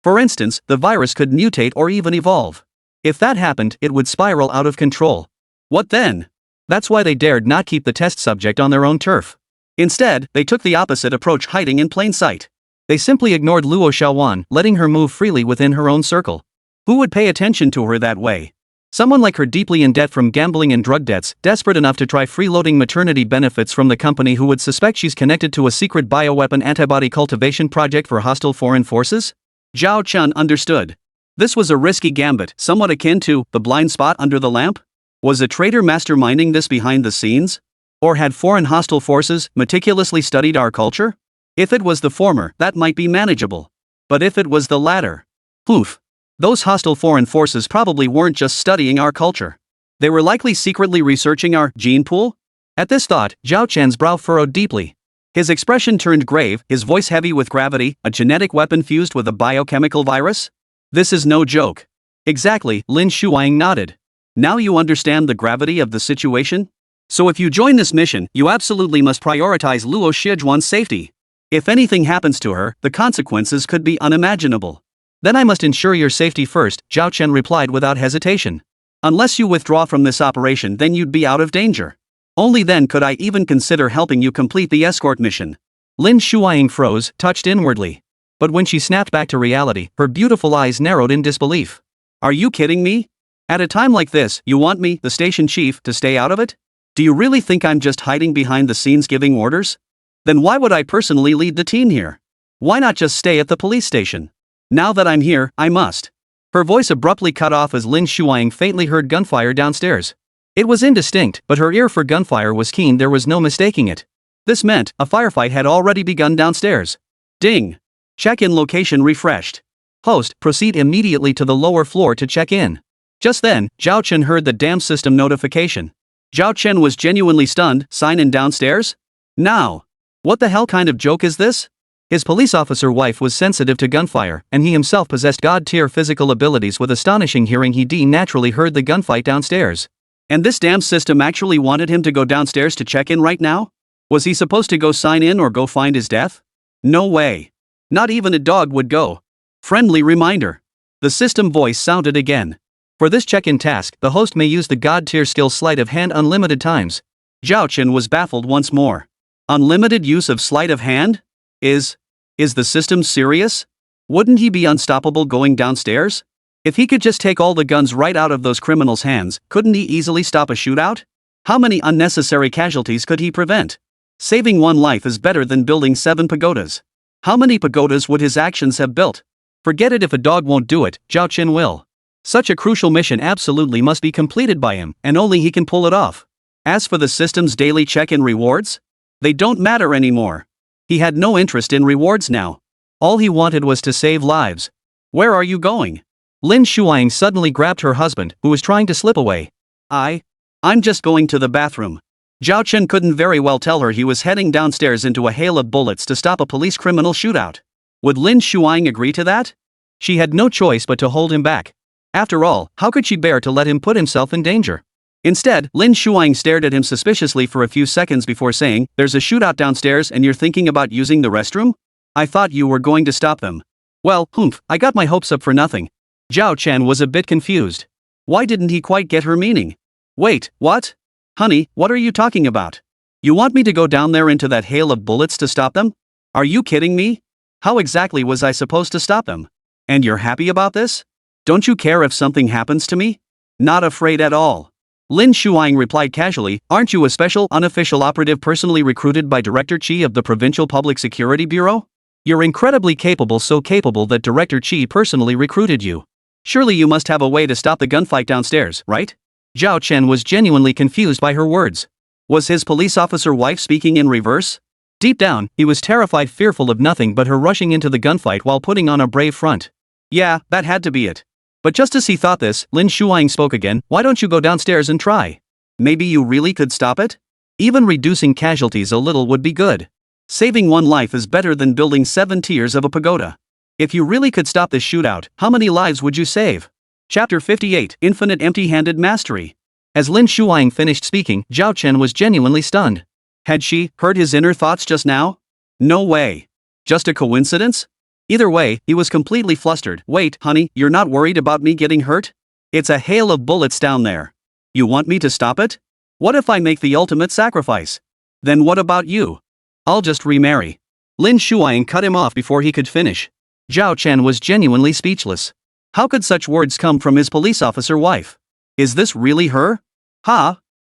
For instance, the virus could mutate or even evolve. If that happened, it would spiral out of control. What then? That's why they dared not keep the test subject on their own turf. Instead, they took the opposite approach, hiding in plain sight. They simply ignored Luo Xiaowan, letting her move freely within her own circle. Who would pay attention to her that way? Someone like her, deeply in debt from gambling and drug debts, desperate enough to try freeloading maternity benefits from the company, who would suspect she's connected to a secret bioweapon antibody cultivation project for hostile foreign forces? Zhao Chen understood. This was a risky gambit, somewhat akin to the blind spot under the lamp. Was a traitor masterminding this behind the scenes? Or had foreign hostile forces meticulously studied our culture? If it was the former, that might be manageable. But if it was the latter, poof. Those hostile foreign forces probably weren't just studying our culture. They were likely secretly researching our gene pool? At this thought, Zhao Chen's brow furrowed deeply. His expression turned grave, his voice heavy with gravity. A genetic weapon fused with a biochemical virus? This is no joke. Exactly, Lin Shuang nodded. Now you understand the gravity of the situation? So if you join this mission, you absolutely must prioritize Luo Shijuan's safety. If anything happens to her, the consequences could be unimaginable. Then I must ensure your safety first, Zhao Chen replied without hesitation. Unless you withdraw from this operation, then you'd be out of danger. Only then could I even consider helping you complete the escort mission. Lin Shuang froze, touched inwardly. But when she snapped back to reality, her beautiful eyes narrowed in disbelief. Are you kidding me? At a time like this, you want me, the station chief, to stay out of it? Do you really think I'm just hiding behind the scenes giving orders? Then why would I personally lead the team here? Why not just stay at the police station? Now that I'm here, I must. Her voice abruptly cut off as Lin Shuang faintly heard gunfire downstairs. It was indistinct, but her ear for gunfire was keen. There was no mistaking it. This meant a firefight had already begun downstairs. Ding! Check-in location refreshed. Host, proceed immediately to the lower floor to check in. Just then, Zhao Chen heard the damn system notification. Zhao Chen was genuinely stunned. Sign in downstairs? Now! What the hell kind of joke is this? His police officer wife was sensitive to gunfire, and he himself possessed god-tier physical abilities. With astonishing hearing, he naturally heard the gunfight downstairs. And this damn system actually wanted him to go downstairs to check in right now? Was he supposed to go sign in or go find his death? No way. Not even a dog would go. Friendly reminder. The system voice sounded again. For this check-in task, the host may use the god-tier skill sleight of hand unlimited times. Zhao Chen was baffled once more. Unlimited use of sleight of hand? Is the system serious? Wouldn't he be unstoppable going downstairs? If he could just take all the guns right out of those criminals' hands, couldn't he easily stop a shootout? How many unnecessary casualties could he prevent? Saving one life is better than building 7 pagodas. How many pagodas would his actions have built? Forget it, if a dog won't do it, Zhao Chen will. Such a crucial mission absolutely must be completed by him, and only he can pull it off. As for the system's daily check-in rewards, they don't matter anymore. He had no interest in rewards now. All he wanted was to save lives. Where are you going? Lin Shuang suddenly grabbed her husband, who was trying to slip away. I'm just going to the bathroom. Zhao Chen couldn't very well tell her he was heading downstairs into a hail of bullets to stop a police criminal shootout. Would Lin Shuang agree to that? She had no choice but to hold him back. After all, how could she bear to let him put himself in danger? Instead, Lin Shuang stared at him suspiciously for a few seconds before saying, "There's a shootout downstairs and you're thinking about using the restroom? I thought you were going to stop them." Well, I got my hopes up for nothing. Zhao Chen was a bit confused. Why didn't he quite get her meaning? Wait, what? Honey, what are you talking about? You want me to go down there into that hail of bullets to stop them? Are you kidding me? How exactly was I supposed to stop them? And you're happy about this? Don't you care if something happens to me? Not afraid at all. Lin Shuang replied casually, "Aren't you a special, unofficial operative personally recruited by Director Qi of the Provincial Public Security Bureau? You're incredibly capable, so capable that Director Qi personally recruited you. Surely you must have a way to stop the gunfight downstairs, right? Zhao Chen was genuinely confused by her words. Was his police officer wife speaking in reverse? Deep down, he was terrified, fearful of nothing but her rushing into the gunfight while putting on a brave front. Yeah, that had to be it. But just as he thought this, Lin Shuang spoke again. Why don't you go downstairs and try? Maybe you really could stop it? Even reducing casualties a little would be good. Saving one life is better than building 7 tiers of a pagoda. If you really could stop this shootout, how many lives would you save? Chapter 58, Infinite Empty-Handed Mastery. As Lin Shuang finished speaking, Zhao Chen was genuinely stunned. Had she heard his inner thoughts just now? No way. Just a coincidence? Either way, he was completely flustered. Wait, honey, you're not worried about me getting hurt? It's a hail of bullets down there. You want me to stop it? What if I make the ultimate sacrifice? Then what about you? I'll just remarry. Lin Shuang cut him off before he could finish. Zhao Chen was genuinely speechless. How could such words come from his police officer wife? Is this really her?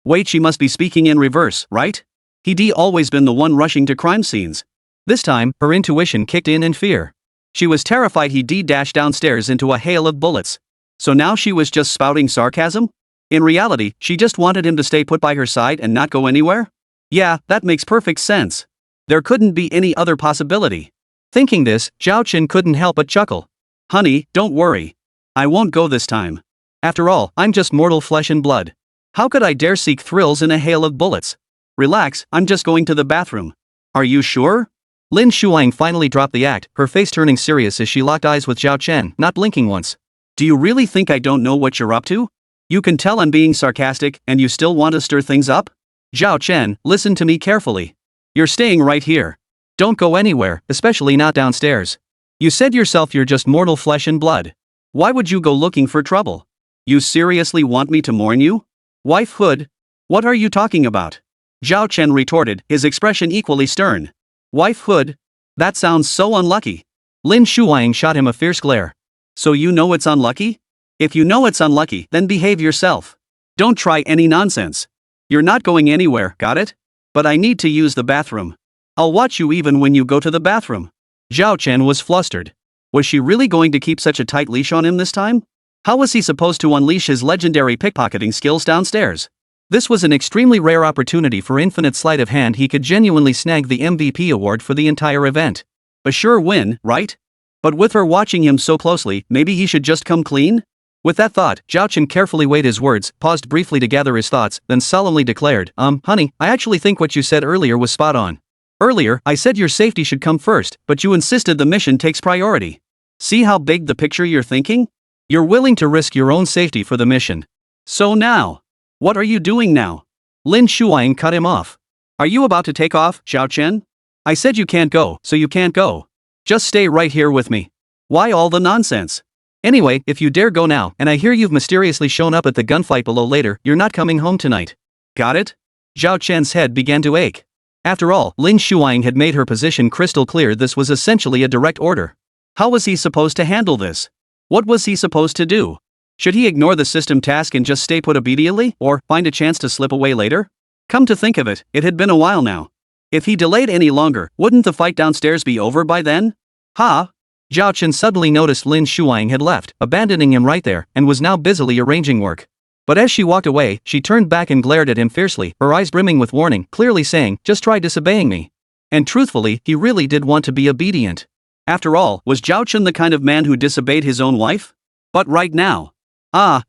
Wait, she must be speaking in reverse, right? He'd always been the one rushing to crime scenes. This time, her intuition kicked in fear. She was terrified he'd dash downstairs into a hail of bullets. So now she was just spouting sarcasm? In reality, she just wanted him to stay put by her side and not go anywhere? Yeah, that makes perfect sense. There couldn't be any other possibility. Thinking this, Zhao Chen couldn't help but chuckle. Honey, don't worry. I won't go this time. After all, I'm just mortal flesh and blood. How could I dare seek thrills in a hail of bullets? Relax, I'm just going to the bathroom. Are you sure? Lin Shuang finally dropped the act, her face turning serious as she locked eyes with Zhao Chen, not blinking once. Do you really think I don't know what you're up to? You can tell I'm being sarcastic, and you still want to stir things up? Zhao Chen, listen to me carefully. You're staying right here. Don't go anywhere, especially not downstairs. You said yourself you're just mortal flesh and blood. Why would you go looking for trouble? You seriously want me to mourn you? Wife Hood? What are you talking about? Zhao Chen retorted, his expression equally stern. Wife Hood? That sounds so unlucky. Lin Shuang shot him a fierce glare. So you know it's unlucky? If you know it's unlucky, then behave yourself. Don't try any nonsense. You're not going anywhere, got it? But I need to use the bathroom. I'll watch you even when you go to the bathroom. Zhao Chen was flustered. Was she really going to keep such a tight leash on him this time? How was he supposed to unleash his legendary pickpocketing skills downstairs? This was an extremely rare opportunity for infinite sleight of hand. He could genuinely snag the MVP award for the entire event. A sure win, right? But with her watching him so closely, maybe he should just come clean? With that thought, Zhao Chen carefully weighed his words, paused briefly to gather his thoughts, then solemnly declared, honey, I actually think what you said earlier was spot on. Earlier, I said your safety should come first, but you insisted the mission takes priority. See how big the picture you're thinking? You're willing to risk your own safety for the mission. So now, what are you doing now? Lin Shuang cut him off. Are you about to take off, Zhao Chen? I said you can't go, so you can't go. Just stay right here with me. Why all the nonsense? Anyway, if you dare go now, and I hear you've mysteriously shown up at the gunfight below later, you're not coming home tonight. Got it? Zhao Chen's head began to ache. After all, Lin Shuang had made her position crystal clear. This was essentially a direct order. How was he supposed to handle this? What was he supposed to do? Should he ignore the system task and just stay put obediently, or find a chance to slip away later? Come to think of it, it had been a while now. If he delayed any longer, wouldn't the fight downstairs be over by then? Zhao Chen suddenly noticed Lin Shuang had left, abandoning him right there, and was now busily arranging work. But as she walked away, she turned back and glared at him fiercely, her eyes brimming with warning, clearly saying, just try disobeying me. And truthfully, he really did want to be obedient. After all, was Zhao Chen the kind of man who disobeyed his own wife? But right now.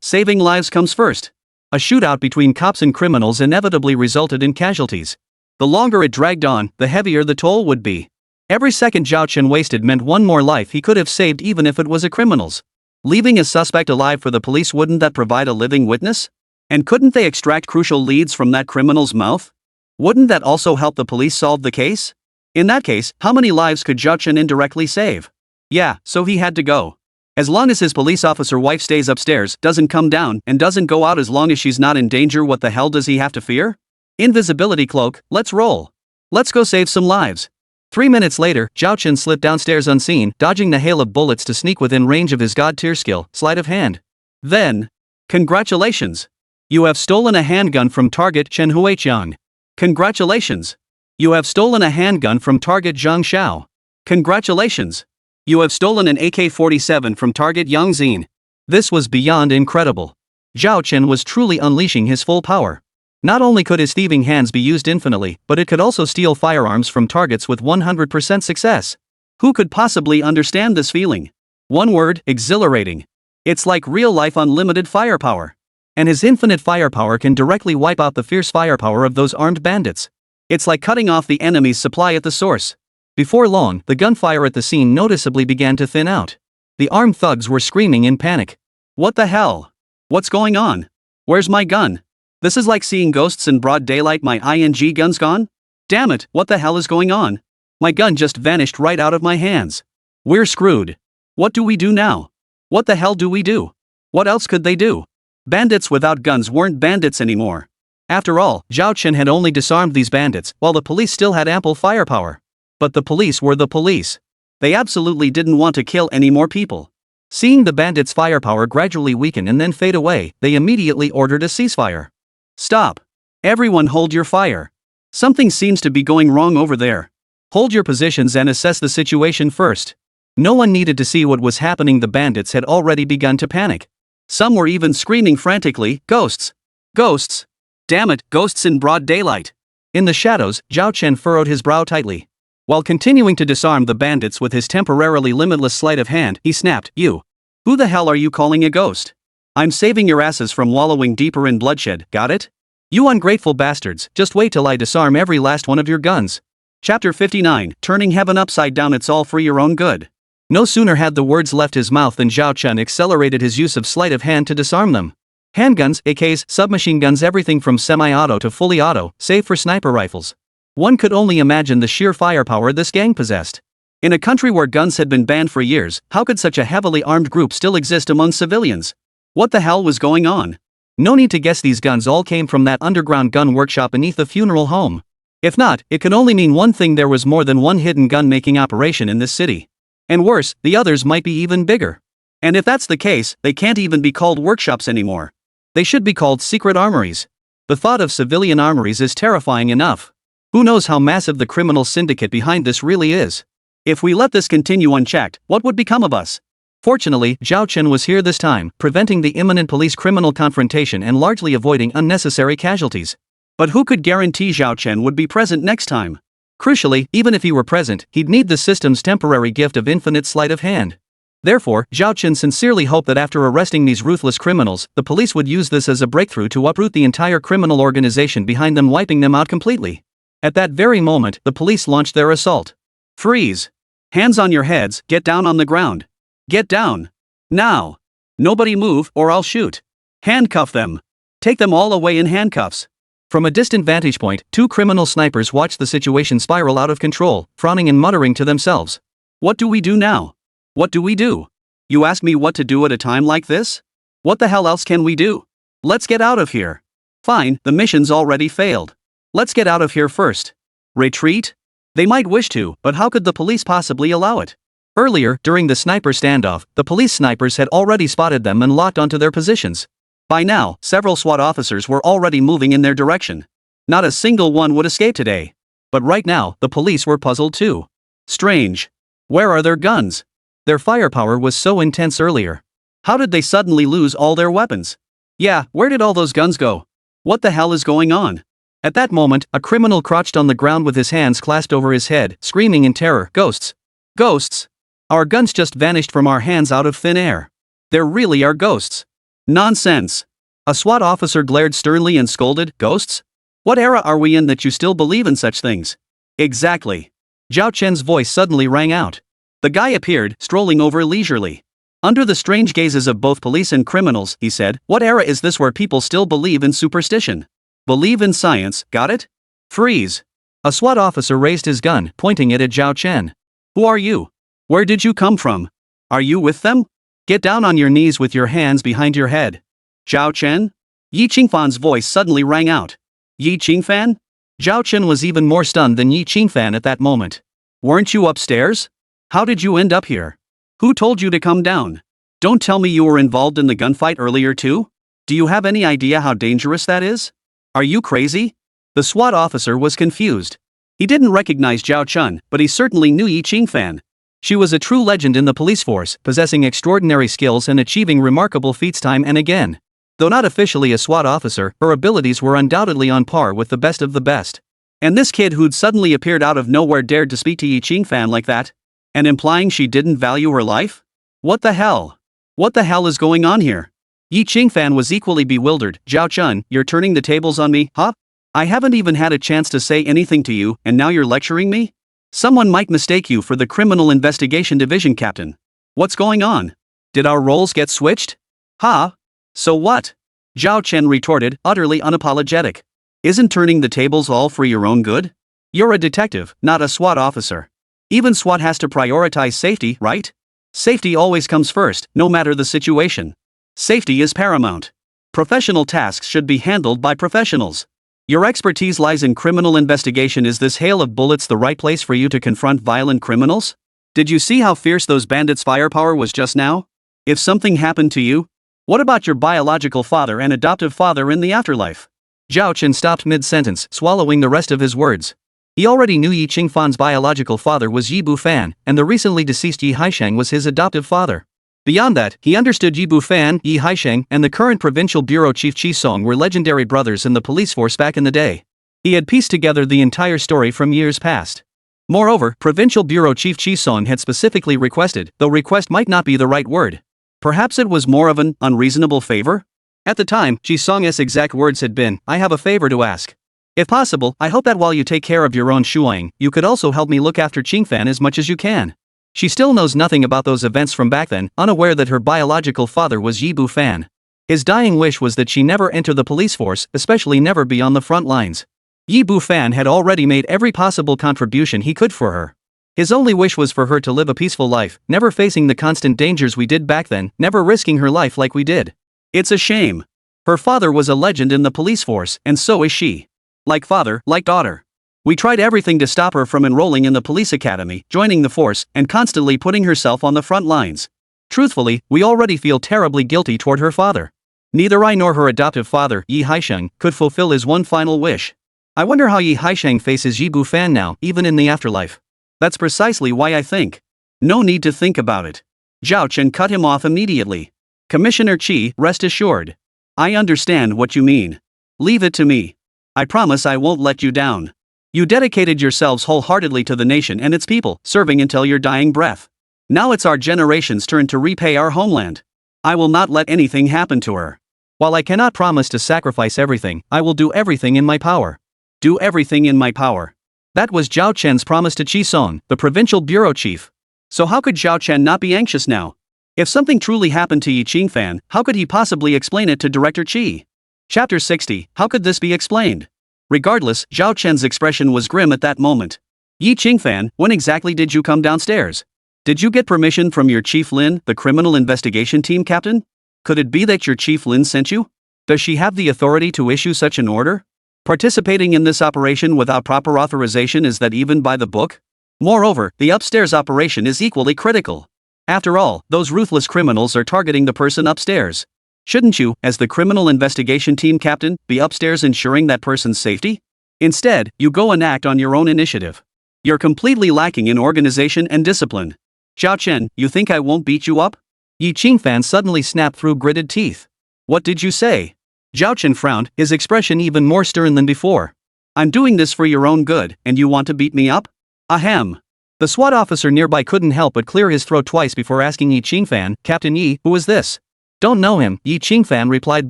Saving lives comes first. A shootout between cops and criminals inevitably resulted in casualties. The longer it dragged on, the heavier the toll would be. Every second Zhao Chen wasted meant one more life he could have saved, even if it was a criminal's. Leaving a suspect alive for the police, wouldn't that provide a living witness? And couldn't they extract crucial leads from that criminal's mouth? Wouldn't that also help the police solve the case? In that case, how many lives could Zhao Chen indirectly save? Yeah, so he had to go. As long as his police officer wife stays upstairs, doesn't come down, and doesn't go out, as long as she's not in danger, what the hell does he have to fear? Invisibility cloak, let's roll. Let's go save some lives. 3 minutes later, Zhao Chen slipped downstairs unseen, dodging the hail of bullets to sneak within range of his god-tier skill, sleight of hand. Then, congratulations! You have stolen a handgun from target Chen Huiqiang. Congratulations! You have stolen a handgun from target Zhang Xiao. Congratulations! You have stolen an AK-47 from target Yang Xin. This was beyond incredible. Zhao Chen was truly unleashing his full power. Not only could his thieving hands be used infinitely, but it could also steal firearms from targets with 100% success. Who could possibly understand this feeling? One word, exhilarating. It's like real-life unlimited firepower. And his infinite firepower can directly wipe out the fierce firepower of those armed bandits. It's like cutting off the enemy's supply at the source. Before long, the gunfire at the scene noticeably began to thin out. The armed thugs were screaming in panic. What the hell? What's going on? Where's my gun? This is like seeing ghosts in broad daylight. My ing gun's gone? Damn it, what the hell is going on? My gun just vanished right out of my hands. We're screwed. What do we do now? What the hell do we do? What else could they do? Bandits without guns weren't bandits anymore. After all, Zhao Chen had only disarmed these bandits, while the police still had ample firepower. But the police were the police. They absolutely didn't want to kill any more people. Seeing the bandits' firepower gradually weaken and then fade away, they immediately ordered a ceasefire. Stop. Everyone hold your fire. Something seems to be going wrong over there. Hold your positions and assess the situation first. No one needed to see what was happening. The bandits had already begun to panic. Some were even screaming frantically, "Ghosts! Ghosts! Damn it, ghosts in broad daylight!" In the shadows, Zhao Chen furrowed his brow tightly. While continuing to disarm the bandits with his temporarily limitless sleight of hand, he snapped, "You! Who the hell are you calling a ghost? I'm saving your asses from wallowing deeper in bloodshed, got it? You ungrateful bastards, just wait till I disarm every last one of your guns." Chapter 59, Turning Heaven Upside Down. It's all for your own good. No sooner had the words left his mouth than Zhao Chen accelerated his use of sleight of hand to disarm them. Handguns, AKs, submachine guns, everything from semi-auto to fully auto, save for sniper rifles. One could only imagine the sheer firepower this gang possessed. In a country where guns had been banned for years, how could such a heavily armed group still exist among civilians? What the hell was going on? No need to guess, these guns all came from that underground gun workshop beneath the funeral home. If not, it could only mean one thing: there was more than one hidden gun-making operation in this city. And worse, the others might be even bigger. And if that's the case, they can't even be called workshops anymore. They should be called secret armories. The thought of civilian armories is terrifying enough. Who knows how massive the criminal syndicate behind this really is? If we let this continue unchecked, what would become of us? Fortunately, Zhao Chen was here this time, preventing the imminent police-criminal confrontation and largely avoiding unnecessary casualties. But who could guarantee Zhao Chen would be present next time? Crucially, even if he were present, he'd need the system's temporary gift of infinite sleight of hand. Therefore, Zhao Chen sincerely hoped that after arresting these ruthless criminals, the police would use this as a breakthrough to uproot the entire criminal organization behind them, wiping them out completely. At that very moment, the police launched their assault. Freeze! Hands on your heads, get down on the ground. Get down! Now! Nobody move, or I'll shoot. Handcuff them. Take them all away in handcuffs. From a distant vantage point, two criminal snipers watched the situation spiral out of control, frowning and muttering to themselves. What do we do now? What do we do? You ask me what to do at a time like this? What the hell else can we do? Let's get out of here. Fine, the mission's already failed. Let's get out of here first. Retreat? They might wish to, but how could the police possibly allow it? Earlier, during the sniper standoff, the police snipers had already spotted them and locked onto their positions. By now, several SWAT officers were already moving in their direction. Not a single one would escape today. But right now, the police were puzzled too. Strange. Where are their guns? Their firepower was so intense earlier. How did they suddenly lose all their weapons? Yeah, where did all those guns go? What the hell is going on? At that moment, a criminal crouched on the ground with his hands clasped over his head, screaming in terror, "Ghosts! Ghosts! Our guns just vanished from our hands out of thin air. There really are ghosts." Nonsense! A SWAT officer glared sternly and scolded, "Ghosts? What era are we in that you still believe in such things?" Exactly. Zhao Chen's voice suddenly rang out. The guy appeared, strolling over leisurely. Under the strange gazes of both police and criminals, he said, "What era is this where people still believe in superstition? Believe in science, got it? Freeze!" A SWAT officer raised his gun, pointing it at Zhao Chen. "Who are you? Where did you come from? Are you with them? Get down on your knees with your hands behind your head." Zhao Chen? Yi Qingfan's voice suddenly rang out. Yi Qingfan? Zhao Chen was even more stunned than Yi Qingfan at that moment. "Weren't you upstairs? How did you end up here? Who told you to come down? Don't tell me you were involved in the gunfight earlier too? Do you have any idea how dangerous that is? Are you crazy?" The SWAT officer was confused. He didn't recognize Zhao Chen, but he certainly knew Yi Qingfan. She was a true legend in the police force, possessing extraordinary skills and achieving remarkable feats time and again. Though not officially a SWAT officer, her abilities were undoubtedly on par with the best of the best. And this kid who'd suddenly appeared out of nowhere dared to speak to Yi Qingfan like that? And implying she didn't value her life? What the hell? What the hell is going on here? Yi Qingfan was equally bewildered. Zhao Chen, you're turning the tables on me, huh? I haven't even had a chance to say anything to you, and now you're lecturing me? Someone might mistake you for the Criminal Investigation Division captain. What's going on? Did our roles get switched? Huh? So what? Zhao Chen retorted, utterly unapologetic. Isn't turning the tables all for your own good? You're a detective, not a SWAT officer. Even SWAT has to prioritize safety, right? Safety always comes first, no matter the situation. Safety is paramount. Professional tasks should be handled by professionals. Your expertise lies in criminal investigation. Is this hail of bullets the right place for you to confront violent criminals? Did you see how fierce those bandits' firepower was just now? If something happened to you, what about your biological father and adoptive father in the afterlife? Zhao Chen stopped mid-sentence, swallowing the rest of his words. He already knew Yi Qingfan's biological father was Yi Bufan, and the recently deceased Yi Haisheng was his adoptive father. Beyond that, he understood Yi Bufan, Yi Haisheng, and the current provincial bureau chief Qi Song were legendary brothers in the police force back in the day. He had pieced together the entire story from years past. Moreover, provincial bureau chief Qi Song had specifically requested, though request might not be the right word. Perhaps it was more of an unreasonable favor? At the time, Qi Song's exact words had been, I have a favor to ask. If possible, I hope that while you take care of your own shuang, you could also help me look after Qingfan as much as you can. She still knows nothing about those events from back then, unaware that her biological father was Yi Bufan. His dying wish was that she never enter the police force, especially never be on the front lines. Yi Bufan had already made every possible contribution he could for her. His only wish was for her to live a peaceful life, never facing the constant dangers we did back then, never risking her life like we did. It's a shame. Her father was a legend in the police force, and so is she. Like father, like daughter. We tried everything to stop her from enrolling in the police academy, joining the force, and constantly putting herself on the front lines. Truthfully, we already feel terribly guilty toward her father. Neither I nor her adoptive father, Yi Haisheng, could fulfill his one final wish. I wonder how Yi Haisheng faces Yi Bufan now, even in the afterlife. That's precisely why I think. No need to think about it. Zhao Chen cut him off immediately. Commissioner Qi, rest assured. I understand what you mean. Leave it to me. I promise I won't let you down. You dedicated yourselves wholeheartedly to the nation and its people, serving until your dying breath. Now it's our generation's turn to repay our homeland. I will not let anything happen to her. While I cannot promise to sacrifice everything, I will do everything in my power. Do everything in my power. That was Zhao Chen's promise to Qi Song, the provincial bureau chief. So how could Zhao Chen not be anxious now? If something truly happened to Yi Qingfan, how could he possibly explain it to Director Qi? Chapter 60, how could this be explained? Regardless, Zhao Chen's expression was grim at that moment. Yi Qingfan, when exactly did you come downstairs? Did you get permission from your Chief Lin, the criminal investigation team captain? Could it be that your Chief Lin sent you? Does she have the authority to issue such an order? Participating in this operation without proper authorization, is that even by the book? Moreover, the upstairs operation is equally critical. After all, those ruthless criminals are targeting the person upstairs. Shouldn't you, as the criminal investigation team captain, be upstairs ensuring that person's safety? Instead, you go and act on your own initiative. You're completely lacking in organization and discipline. Zhao Chen, you think I won't beat you up? Yi Qingfan suddenly snapped through gritted teeth. What did you say? Zhao Chen frowned, his expression even more stern than before. I'm doing this for your own good, and you want to beat me up? Ahem. The SWAT officer nearby couldn't help but clear his throat twice before asking Yi Qingfan, Captain Yi, who is this? Don't know him, Yi Qingfan replied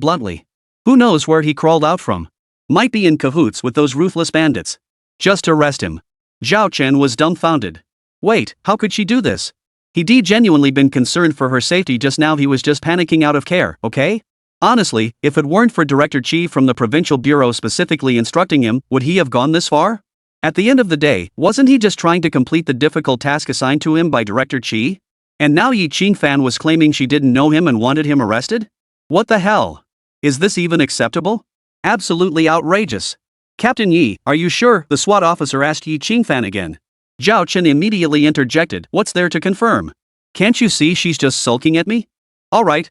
bluntly. Who knows where he crawled out from? Might be in cahoots with those ruthless bandits. Just arrest him. Zhao Chen was dumbfounded. Wait, how could she do this? He'd genuinely been concerned for her safety just now. He was just panicking out of care, okay? Honestly, if it weren't for Director Qi from the Provincial Bureau specifically instructing him, would he have gone this far? At the end of the day, wasn't he just trying to complete the difficult task assigned to him by Director Qi? And now Yi Qingfan was claiming she didn't know him and wanted him arrested? What the hell? Is this even acceptable? Absolutely outrageous. Captain Yi, are you sure? The SWAT officer asked Yi Qingfan again. Zhao Chen immediately interjected, what's there to confirm? Can't you see she's just sulking at me? Alright.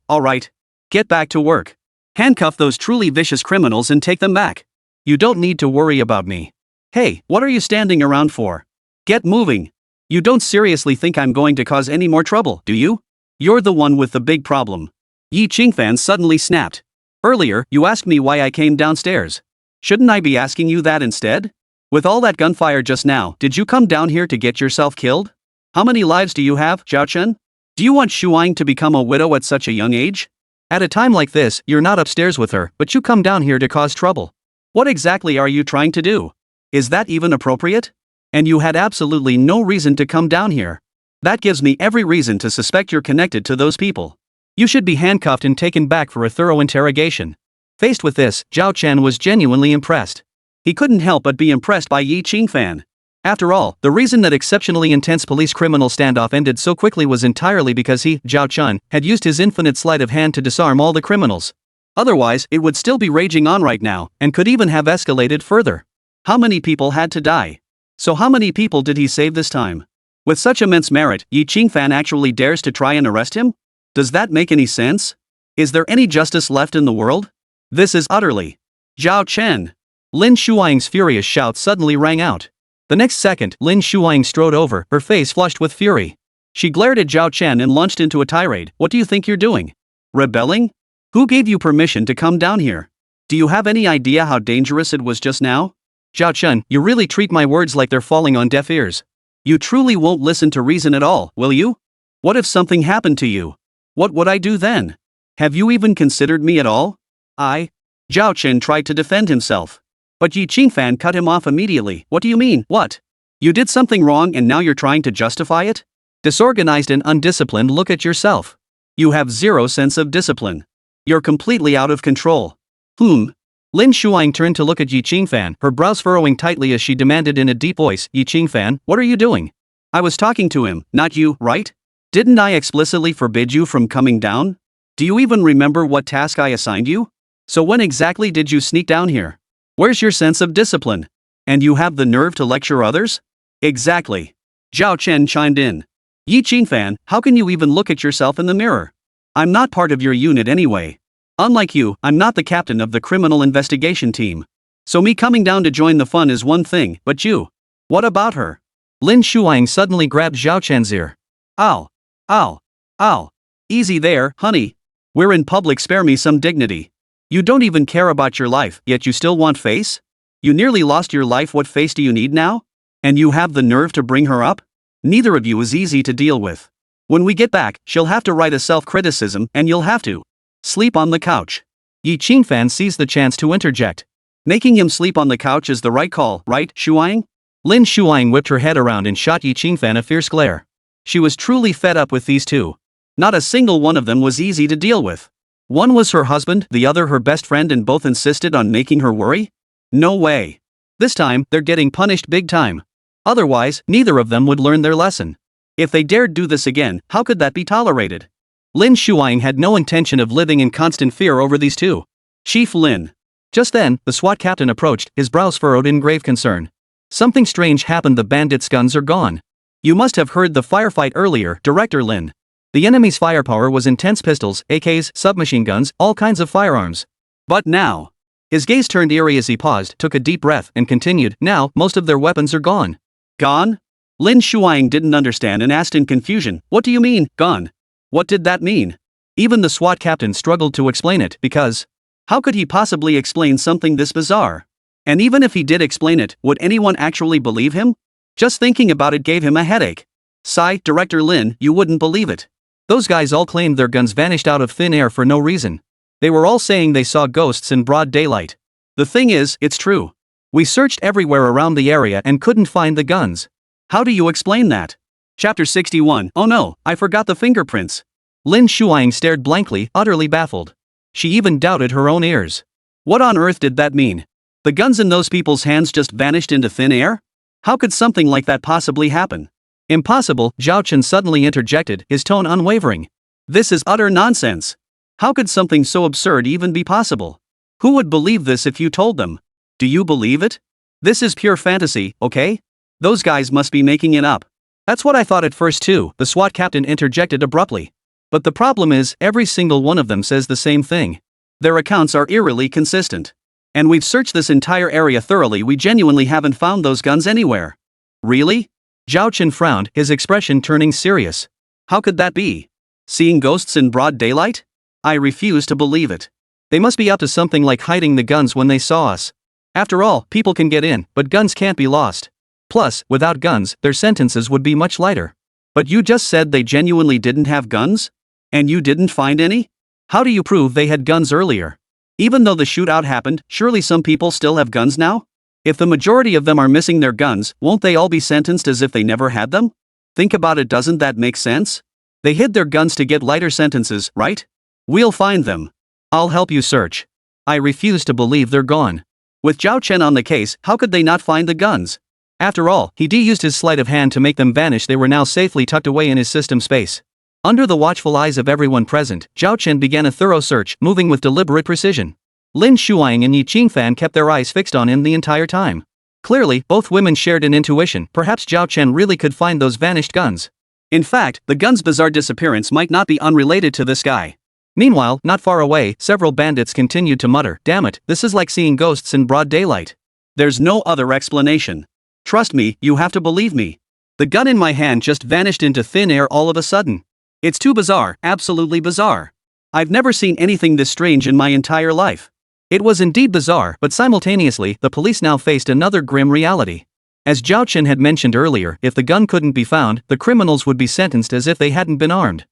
Get back to work. Handcuff those truly vicious criminals and take them back. You don't need to worry about me. Hey, what are you standing around for? Get moving. You don't seriously think I'm going to cause any more trouble, do you? You're the one with the big problem. Yi Qingfan suddenly snapped. Earlier, you asked me why I came downstairs. Shouldn't I be asking you that instead? With all that gunfire just now, did you come down here to get yourself killed? How many lives do you have, Zhao Chen? Do you want Shuang to become a widow at such a young age? At a time like this, you're not upstairs with her, but you come down here to cause trouble. What exactly are you trying to do? Is that even appropriate? And you had absolutely no reason to come down here. That gives me every reason to suspect you're connected to those people. You should be handcuffed and taken back for a thorough interrogation. Faced with this, Zhao Chen was genuinely impressed. He couldn't help but be impressed by Yi Qingfan. After all, the reason that exceptionally intense police-criminal standoff ended so quickly was entirely because he, Zhao Chen, had used his infinite sleight of hand to disarm all the criminals. Otherwise, it would still be raging on right now, and could even have escalated further. How many people had to die? So how many people did he save this time? With such immense merit, Yi Qingfan actually dares to try and arrest him? Does that make any sense? Is there any justice left in the world? This is utterly. Zhao Chen! Lin Shuang's furious shout suddenly rang out. The next second, Lin Shuang strode over, her face flushed with fury. She glared at Zhao Chen and launched into a tirade. What do you think you're doing? Rebelling? Who gave you permission to come down here? Do you have any idea how dangerous it was just now? Zhao Chen, you really treat my words like they're falling on deaf ears. You truly won't listen to reason at all, will you? What if something happened to you? What would I do then? Have you even considered me at all? Zhao Chen tried to defend himself. But Yi Qingfan cut him off immediately. What do you mean? What? You did something wrong and now you're trying to justify it? Disorganized and undisciplined, look at yourself. You have zero sense of discipline. You're completely out of control. Lin Shuang turned to look at Yi Qingfan, her brows furrowing tightly as she demanded in a deep voice, Yi Qingfan, what are you doing? I was talking to him, not you, right? Didn't I explicitly forbid you from coming down? Do you even remember what task I assigned you? So when exactly did you sneak down here? Where's your sense of discipline? And you have the nerve to lecture others? Exactly. Zhao Chen chimed in. Yi Qingfan, how can you even look at yourself in the mirror? I'm not part of your unit anyway. Unlike you, I'm not the captain of the criminal investigation team. So me coming down to join the fun is one thing, but you? What about her? Lin Shuang suddenly grabbed Zhao Chen's ear. Ow. Ow. Ow. Easy there, honey. We're in public, spare me some dignity. You don't even care about your life, yet you still want face? You nearly lost your life, what face do you need now? And you have the nerve to bring her up? Neither of you is easy to deal with. When we get back, she'll have to write a self-criticism and you'll have to sleep on the couch. Yi Qingfan seized the chance to interject. Making him sleep on the couch is the right call, right, Shuang? Lin Shuang whipped her head around and shot Yi Qingfan a fierce glare. She was truly fed up with these two. Not a single one of them was easy to deal with. One was her husband, the other her best friend, and both insisted on making her worry? No way. This time, they're getting punished big time. Otherwise, neither of them would learn their lesson. If they dared do this again, how could that be tolerated? Lin Shuang had no intention of living in constant fear over these two. Chief Lin. Just then, the SWAT captain approached, his brows furrowed in grave concern. Something strange happened, the bandits' guns are gone. You must have heard the firefight earlier, Director Lin. The enemy's firepower was intense: pistols, AKs, submachine guns, all kinds of firearms. But now. His gaze turned eerie as he paused, took a deep breath, and continued, now, most of their weapons are gone. Gone? Lin Shuang didn't understand and asked in confusion, what do you mean, gone? What did that mean? Even the SWAT captain struggled to explain it, because how could he possibly explain something this bizarre? And even if he did explain it, would anyone actually believe him? Just thinking about it gave him a headache. Sigh, Director Lin, you wouldn't believe it. Those guys all claimed their guns vanished out of thin air for no reason. They were all saying they saw ghosts in broad daylight. The thing is, it's true. We searched everywhere around the area and couldn't find the guns. How do you explain that? Chapter 61. Oh no, I forgot the fingerprints. Lin Shuang stared blankly, utterly baffled. She even doubted her own ears. What on earth did that mean? The guns in those people's hands just vanished into thin air? How could something like that possibly happen? Impossible, Zhao Chen suddenly interjected, his tone unwavering. This is utter nonsense. How could something so absurd even be possible? Who would believe this if you told them? Do you believe it? This is pure fantasy, okay? Those guys must be making it up. That's what I thought at first too, the SWAT captain interjected abruptly. But the problem is, every single one of them says the same thing. Their accounts are eerily consistent. And we've searched this entire area thoroughly, we genuinely haven't found those guns anywhere. Really? Zhao Chen frowned, his expression turning serious. How could that be? Seeing ghosts in broad daylight? I refuse to believe it. They must be up to something like hiding the guns when they saw us. After all, people can get in, but guns can't be lost. Plus, without guns, their sentences would be much lighter. But you just said they genuinely didn't have guns? And you didn't find any? How do you prove they had guns earlier? Even though the shootout happened, surely some people still have guns now? If the majority of them are missing their guns, won't they all be sentenced as if they never had them? Think about it, doesn't that make sense? They hid their guns to get lighter sentences, right? We'll find them. I'll help you search. I refuse to believe they're gone. With Zhao Chen on the case, how could they not find the guns? After all, he used his sleight of hand to make them vanish. They were now safely tucked away in his system space. Under the watchful eyes of everyone present, Zhao Chen began a thorough search, moving with deliberate precision. Lin Shuang and Yi Qingfan kept their eyes fixed on him the entire time. Clearly, both women shared an intuition. Perhaps Zhao Chen really could find those vanished guns. In fact, the gun's bizarre disappearance might not be unrelated to this guy. Meanwhile, not far away, several bandits continued to mutter, "Damn it, this is like seeing ghosts in broad daylight. There's no other explanation. Trust me, you have to believe me. The gun in my hand just vanished into thin air all of a sudden. It's too bizarre, absolutely bizarre. I've never seen anything this strange in my entire life." It was indeed bizarre, but simultaneously, the police now faced another grim reality. As Zhao Chen had mentioned earlier, if the gun couldn't be found, the criminals would be sentenced as if they hadn't been armed.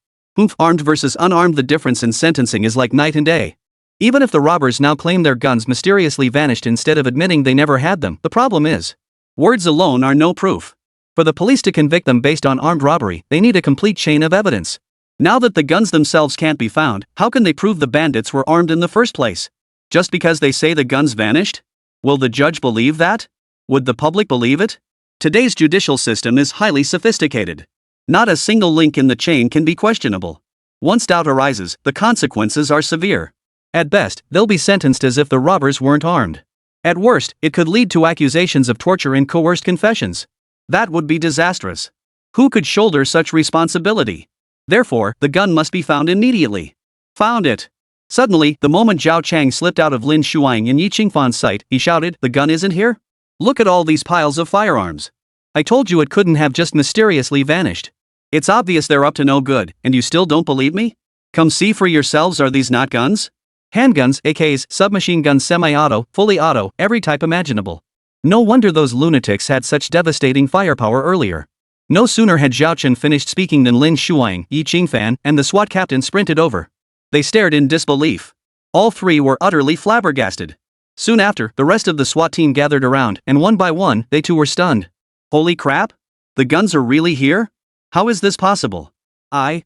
Armed versus unarmed, the difference in sentencing is like night and day. Even if the robbers now claim their guns mysteriously vanished instead of admitting they never had them, the problem is, words alone are no proof. For the police to convict them based on armed robbery, they need a complete chain of evidence. Now that the guns themselves can't be found, how can they prove the bandits were armed in the first place? Just because they say the guns vanished? Will the judge believe that? Would the public believe it? Today's judicial system is highly sophisticated. Not a single link in the chain can be questionable. Once doubt arises, the consequences are severe. At best, they'll be sentenced as if the robbers weren't armed. At worst, it could lead to accusations of torture and coerced confessions. That would be disastrous. Who could shoulder such responsibility? Therefore, the gun must be found immediately. Found it. Suddenly, the moment Zhao Chang slipped out of Lin Shuang and Yi Qingfan's sight, he shouted, "The gun isn't here? Look at all these piles of firearms. I told you it couldn't have just mysteriously vanished. It's obvious they're up to no good, and you still don't believe me? Come see for yourselves, are these not guns? Handguns, AKs, submachine guns, semi-auto, fully auto, every type imaginable. No wonder those lunatics had such devastating firepower earlier." No sooner had Zhao Chen finished speaking than Lin Shuang, Yi Qingfan, and the SWAT captain sprinted over. They stared in disbelief. All three were utterly flabbergasted. Soon after, the rest of the SWAT team gathered around, and one by one, they too were stunned. Holy crap! The guns are really here? How is this possible? I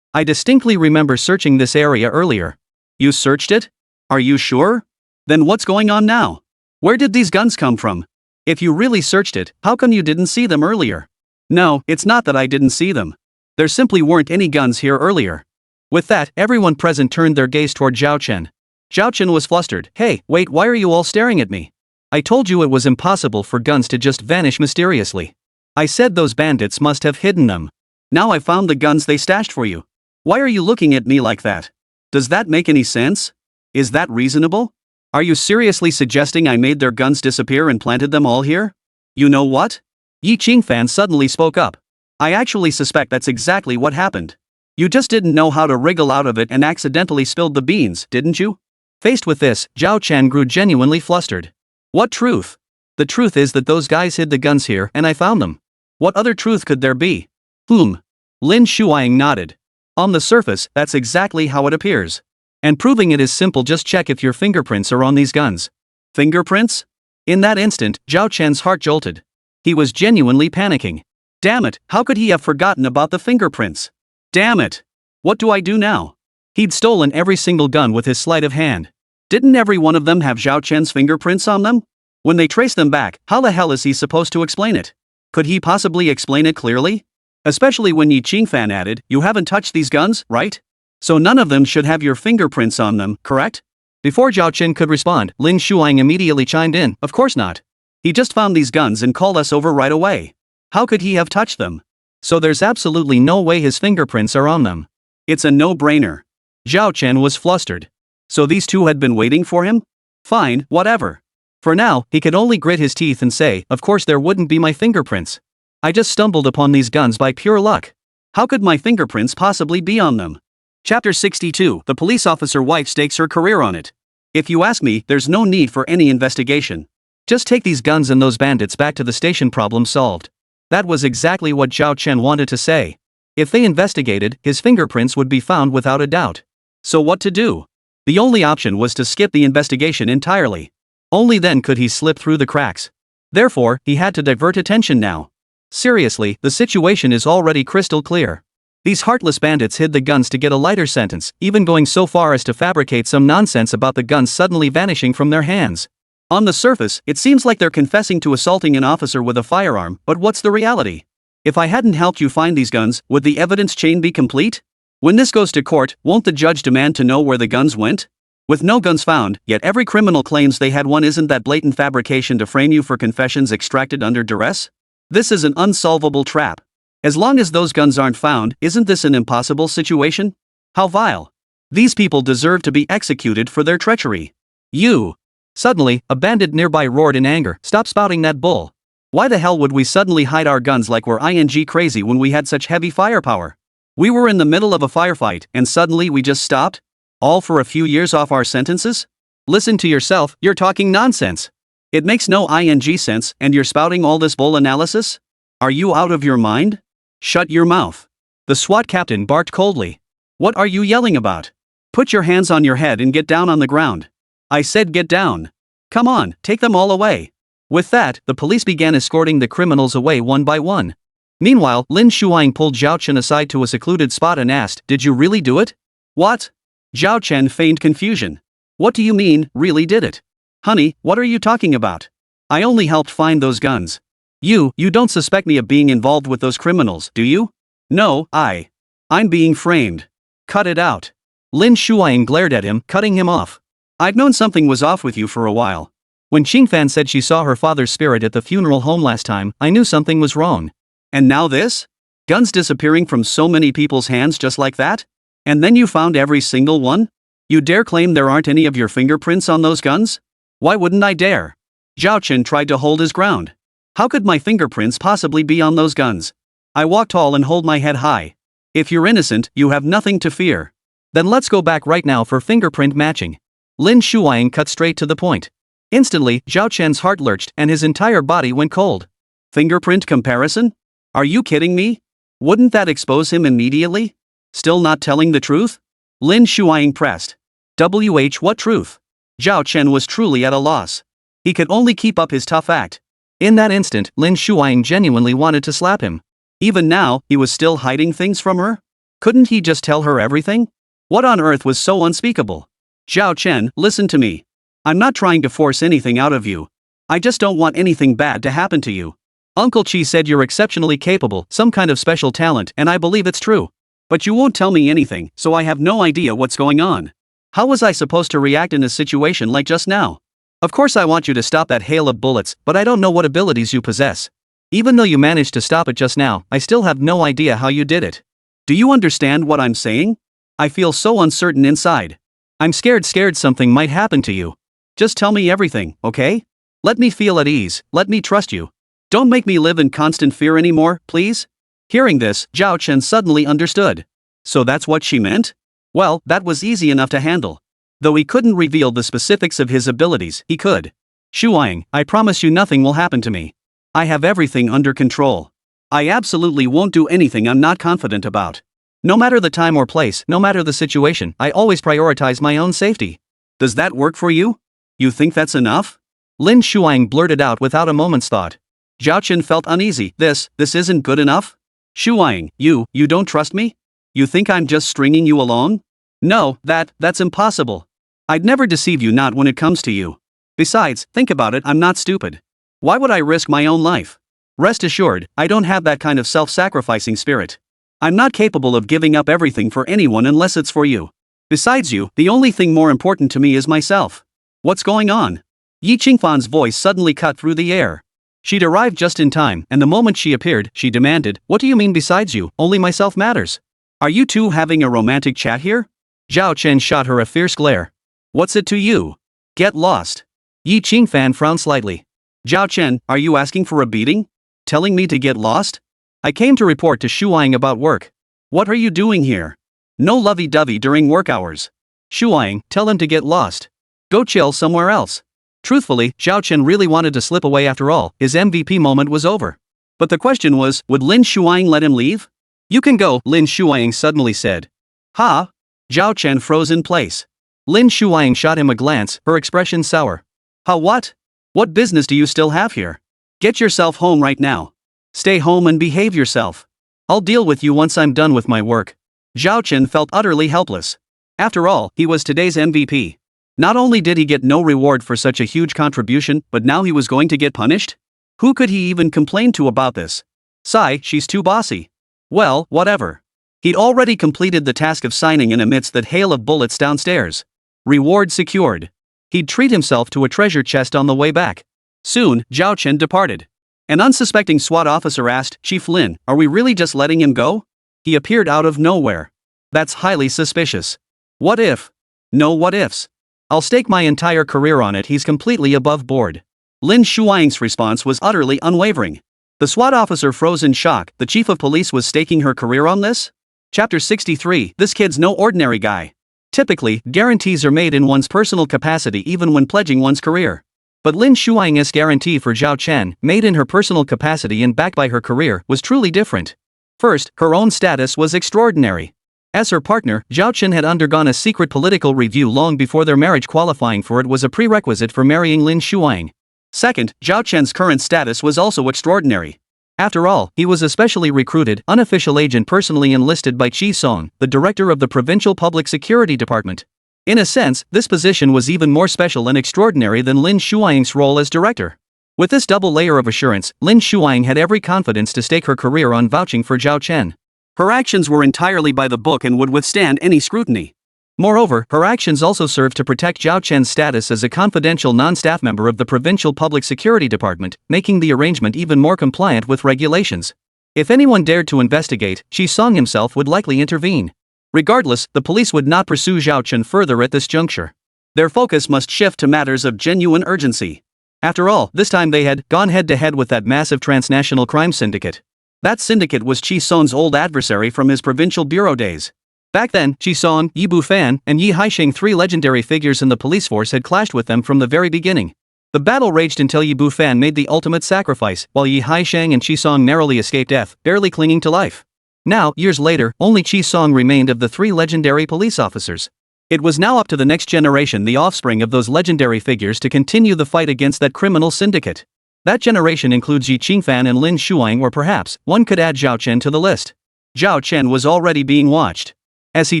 distinctly remember searching this area earlier. You searched it? Are you sure? Then what's going on now? Where did these guns come from? If you really searched it, how come you didn't see them earlier? No, it's not that I didn't see them. There simply weren't any guns here earlier. With that, everyone present turned their gaze toward Zhao Chen. Zhao Chen was flustered. "Hey, wait, why are you all staring at me? I told you it was impossible for guns to just vanish mysteriously. I said those bandits must have hidden them. Now I found the guns they stashed for you. Why are you looking at me like that? Does that make any sense? Is that reasonable? Are you seriously suggesting I made their guns disappear and planted them all here? You know what?" Yi Qingfan suddenly spoke up. "I actually suspect that's exactly what happened. You just didn't know how to wriggle out of it and accidentally spilled the beans, didn't you?" Faced with this, Zhao Chen grew genuinely flustered. What truth? The truth is that those guys hid the guns here and I found them. What other truth could there be? Lin Shuang nodded. On the surface, that's exactly how it appears. And proving it is simple, just check if your fingerprints are on these guns. Fingerprints? In that instant, Zhao Chen's heart jolted. He was genuinely panicking. Damn it, how could he have forgotten about the fingerprints? Damn it! What do I do now? He'd stolen every single gun with his sleight of hand. Didn't every one of them have Zhao Chen's fingerprints on them? When they trace them back, how the hell is he supposed to explain it? Could he possibly explain it clearly? Especially when Yi Qingfan added, "You haven't touched these guns, right? So none of them should have your fingerprints on them, correct?" Before Zhao Chen could respond, Lin Shuang immediately chimed in, "Of course not. He just found these guns and called us over right away. How could he have touched them? So there's absolutely no way his fingerprints are on them. It's a no-brainer." Zhao Chen was flustered. So these two had been waiting for him? Fine, whatever. For now, he could only grit his teeth and say, "Of course there wouldn't be my fingerprints. I just stumbled upon these guns by pure luck. How could my fingerprints possibly be on them?" Chapter 62. The police officer wife stakes her career on it. If you ask me, there's no need for any investigation. Just take these guns and those bandits back to the station, problem solved. That was exactly what Zhao Chen wanted to say. If they investigated, his fingerprints would be found without a doubt. So what to do? The only option was to skip the investigation entirely. Only then could he slip through the cracks. Therefore, he had to divert attention now. Seriously, the situation is already crystal clear. These heartless bandits hid the guns to get a lighter sentence, even going so far as to fabricate some nonsense about the guns suddenly vanishing from their hands. On the surface, it seems like they're confessing to assaulting an officer with a firearm, but what's the reality? If I hadn't helped you find these guns, would the evidence chain be complete? When this goes to court, won't the judge demand to know where the guns went? With no guns found, yet every criminal claims they had one, isn't that blatant fabrication to frame you for confessions extracted under duress? This is an unsolvable trap. As long as those guns aren't found, isn't this an impossible situation? How vile. These people deserve to be executed for their treachery. You. Suddenly, a bandit nearby roared in anger, "Stop spouting that bull. Why the hell would we suddenly hide our guns like we're crazy when we had such heavy firepower? We were in the middle of a firefight, and suddenly we just stopped? All for a few years off our sentences? Listen to yourself, you're talking nonsense. It makes no sense, and you're spouting all this bull analysis? Are you out of your mind? Shut your mouth." The SWAT captain barked coldly. "What are you yelling about? Put your hands on your head and get down on the ground. I said get down. Come on, take them all away." With that, the police began escorting the criminals away one by one. Meanwhile, Lin Shuang pulled Zhao Chen aside to a secluded spot and asked, "Did you really do it?" "What?" Zhao Chen feigned confusion. "What do you mean, really did it? Honey, what are you talking about? I only helped find those guns. You don't suspect me of being involved with those criminals, do you?" "No, I'm being framed. Cut it out." Lin Shuang glared at him, cutting him off. "I've known something was off with you for a while. When Qingfan said she saw her father's spirit at the funeral home last time, I knew something was wrong. And now this? Guns disappearing from so many people's hands just like that? And then you found every single one? You dare claim there aren't any of your fingerprints on those guns? Why wouldn't I dare?" Zhao Chen tried to hold his ground. "How could my fingerprints possibly be on those guns? I walk tall and hold my head high. If you're innocent, you have nothing to fear. Then let's go back right now for fingerprint matching." Lin Shuang cut straight to the point. Instantly, Zhao Chen's heart lurched and his entire body went cold. "Fingerprint comparison? Are you kidding me? Wouldn't that expose him immediately? Still not telling the truth?" Lin Shuang pressed. What truth? Zhao Chen was truly at a loss. He could only keep up his tough act. In that instant, Lin Shuang genuinely wanted to slap him. Even now, he was still hiding things from her? Couldn't he just tell her everything? What on earth was so unspeakable? "Zhao Chen, listen to me. I'm not trying to force anything out of you. I just don't want anything bad to happen to you. Uncle Chi said you're exceptionally capable, some kind of special talent, and I believe it's true. But you won't tell me anything, so I have no idea what's going on. How was I supposed to react in a situation like just now? Of course I want you to stop that hail of bullets, but I don't know what abilities you possess. Even though you managed to stop it just now, I still have no idea how you did it. Do you understand what I'm saying? I feel so uncertain inside. I'm scared something might happen to you. Just tell me everything, okay? Let me feel at ease, let me trust you. Don't make me live in constant fear anymore, please." Hearing this, Zhao Chen suddenly understood. So that's what she meant? Well, that was easy enough to handle. Though he couldn't reveal the specifics of his abilities, he could. "Shuang, I promise you nothing will happen to me. I have everything under control. I absolutely won't do anything I'm not confident about. No matter the time or place, no matter the situation, I always prioritize my own safety. Does that work for you? You think that's enough?" Lin Shuang blurted out without a moment's thought. Zhao Chen felt uneasy. This isn't good enough? "Shuang, you don't trust me? You think I'm just stringing you along? No, that's impossible. I'd never deceive you, not when it comes to you. Besides, think about it, I'm not stupid. Why would I risk my own life? Rest assured, I don't have that kind of self-sacrificing spirit. I'm not capable of giving up everything for anyone unless it's for you. Besides you, the only thing more important to me is myself. What's going on?" Yi Qingfan's voice suddenly cut through the air. She'd arrived just in time, and the moment she appeared, she demanded, "What do you mean besides you? Only myself matters. Are you two having a romantic chat here?" Zhao Chen shot her a fierce glare. "What's it to you? Get lost." Yi Qingfan frowned slightly. "Zhao Chen, are you asking for a beating? Telling me to get lost? I came to report to Shuang about work. What are you doing here? No lovey-dovey during work hours. Shuang, tell him to get lost." Go chill somewhere else. Truthfully, Zhao Chen really wanted to slip away after all, his MVP moment was over. But the question was, would Lin Shuang let him leave? You can go, Lin Shuang suddenly said. Ha? Zhao Chen froze in place. Lin Shuang shot him a glance, her expression sour. Ha what? What business do you still have here? Get yourself home right now. Stay home and behave yourself. I'll deal with you once I'm done with my work. Zhao Chen felt utterly helpless. After all, he was today's MVP. Not only did he get no reward for such a huge contribution, but now he was going to get punished? Who could he even complain to about this? Sigh, she's too bossy. Well, whatever. He'd already completed the task of signing in amidst that hail of bullets downstairs. Reward secured. He'd treat himself to a treasure chest on the way back. Soon, Zhao Chen departed. An unsuspecting SWAT officer asked, Chief Lin, are we really just letting him go? He appeared out of nowhere. That's highly suspicious. What if? No what ifs. I'll stake my entire career on it, he's completely above board. Lin Shuang's response was utterly unwavering. The SWAT officer froze in shock, the chief of police was staking her career on this? Chapter 63, this kid's no ordinary guy. Typically, guarantees are made in one's personal capacity even when pledging one's career. But Lin Shuang's guarantee for Zhao Chen, made in her personal capacity and backed by her career, was truly different. First, her own status was extraordinary. As her partner, Zhao Chen had undergone a secret political review long before their marriage, qualifying for it was a prerequisite for marrying Lin Shuang. Second, Zhao Chen's current status was also extraordinary. After all, he was a specially recruited, unofficial agent personally enlisted by Qi Song, the director of the Provincial Public Security Department. In a sense, this position was even more special and extraordinary than Lin Shuang's role as director. With this double layer of assurance, Lin Shuang had every confidence to stake her career on vouching for Zhao Chen. Her actions were entirely by the book and would withstand any scrutiny. Moreover, her actions also served to protect Zhao Chen's status as a confidential non-staff member of the Provincial Public Security Department, making the arrangement even more compliant with regulations. If anyone dared to investigate, Qi Song himself would likely intervene. Regardless, the police would not pursue Zhao Chen further at this juncture. Their focus must shift to matters of genuine urgency. After all, this time they had gone head-to-head with that massive transnational crime syndicate. That syndicate was Qi Song's old adversary from his provincial bureau days. Back then, Qi Song, Yi Bufan, and Yi Haisheng, three legendary figures in the police force, had clashed with them from the very beginning. The battle raged until Yi Bufan made the ultimate sacrifice, while Yi Haisheng and Qi Song narrowly escaped death, barely clinging to life. Now, years later, only Qi Song remained of the three legendary police officers. It was now up to the next generation, the offspring of those legendary figures, to continue the fight against that criminal syndicate. That generation includes Yi Qingfan and Lin Shuang, or perhaps, one could add Zhao Chen to the list. Zhao Chen was already being watched. As he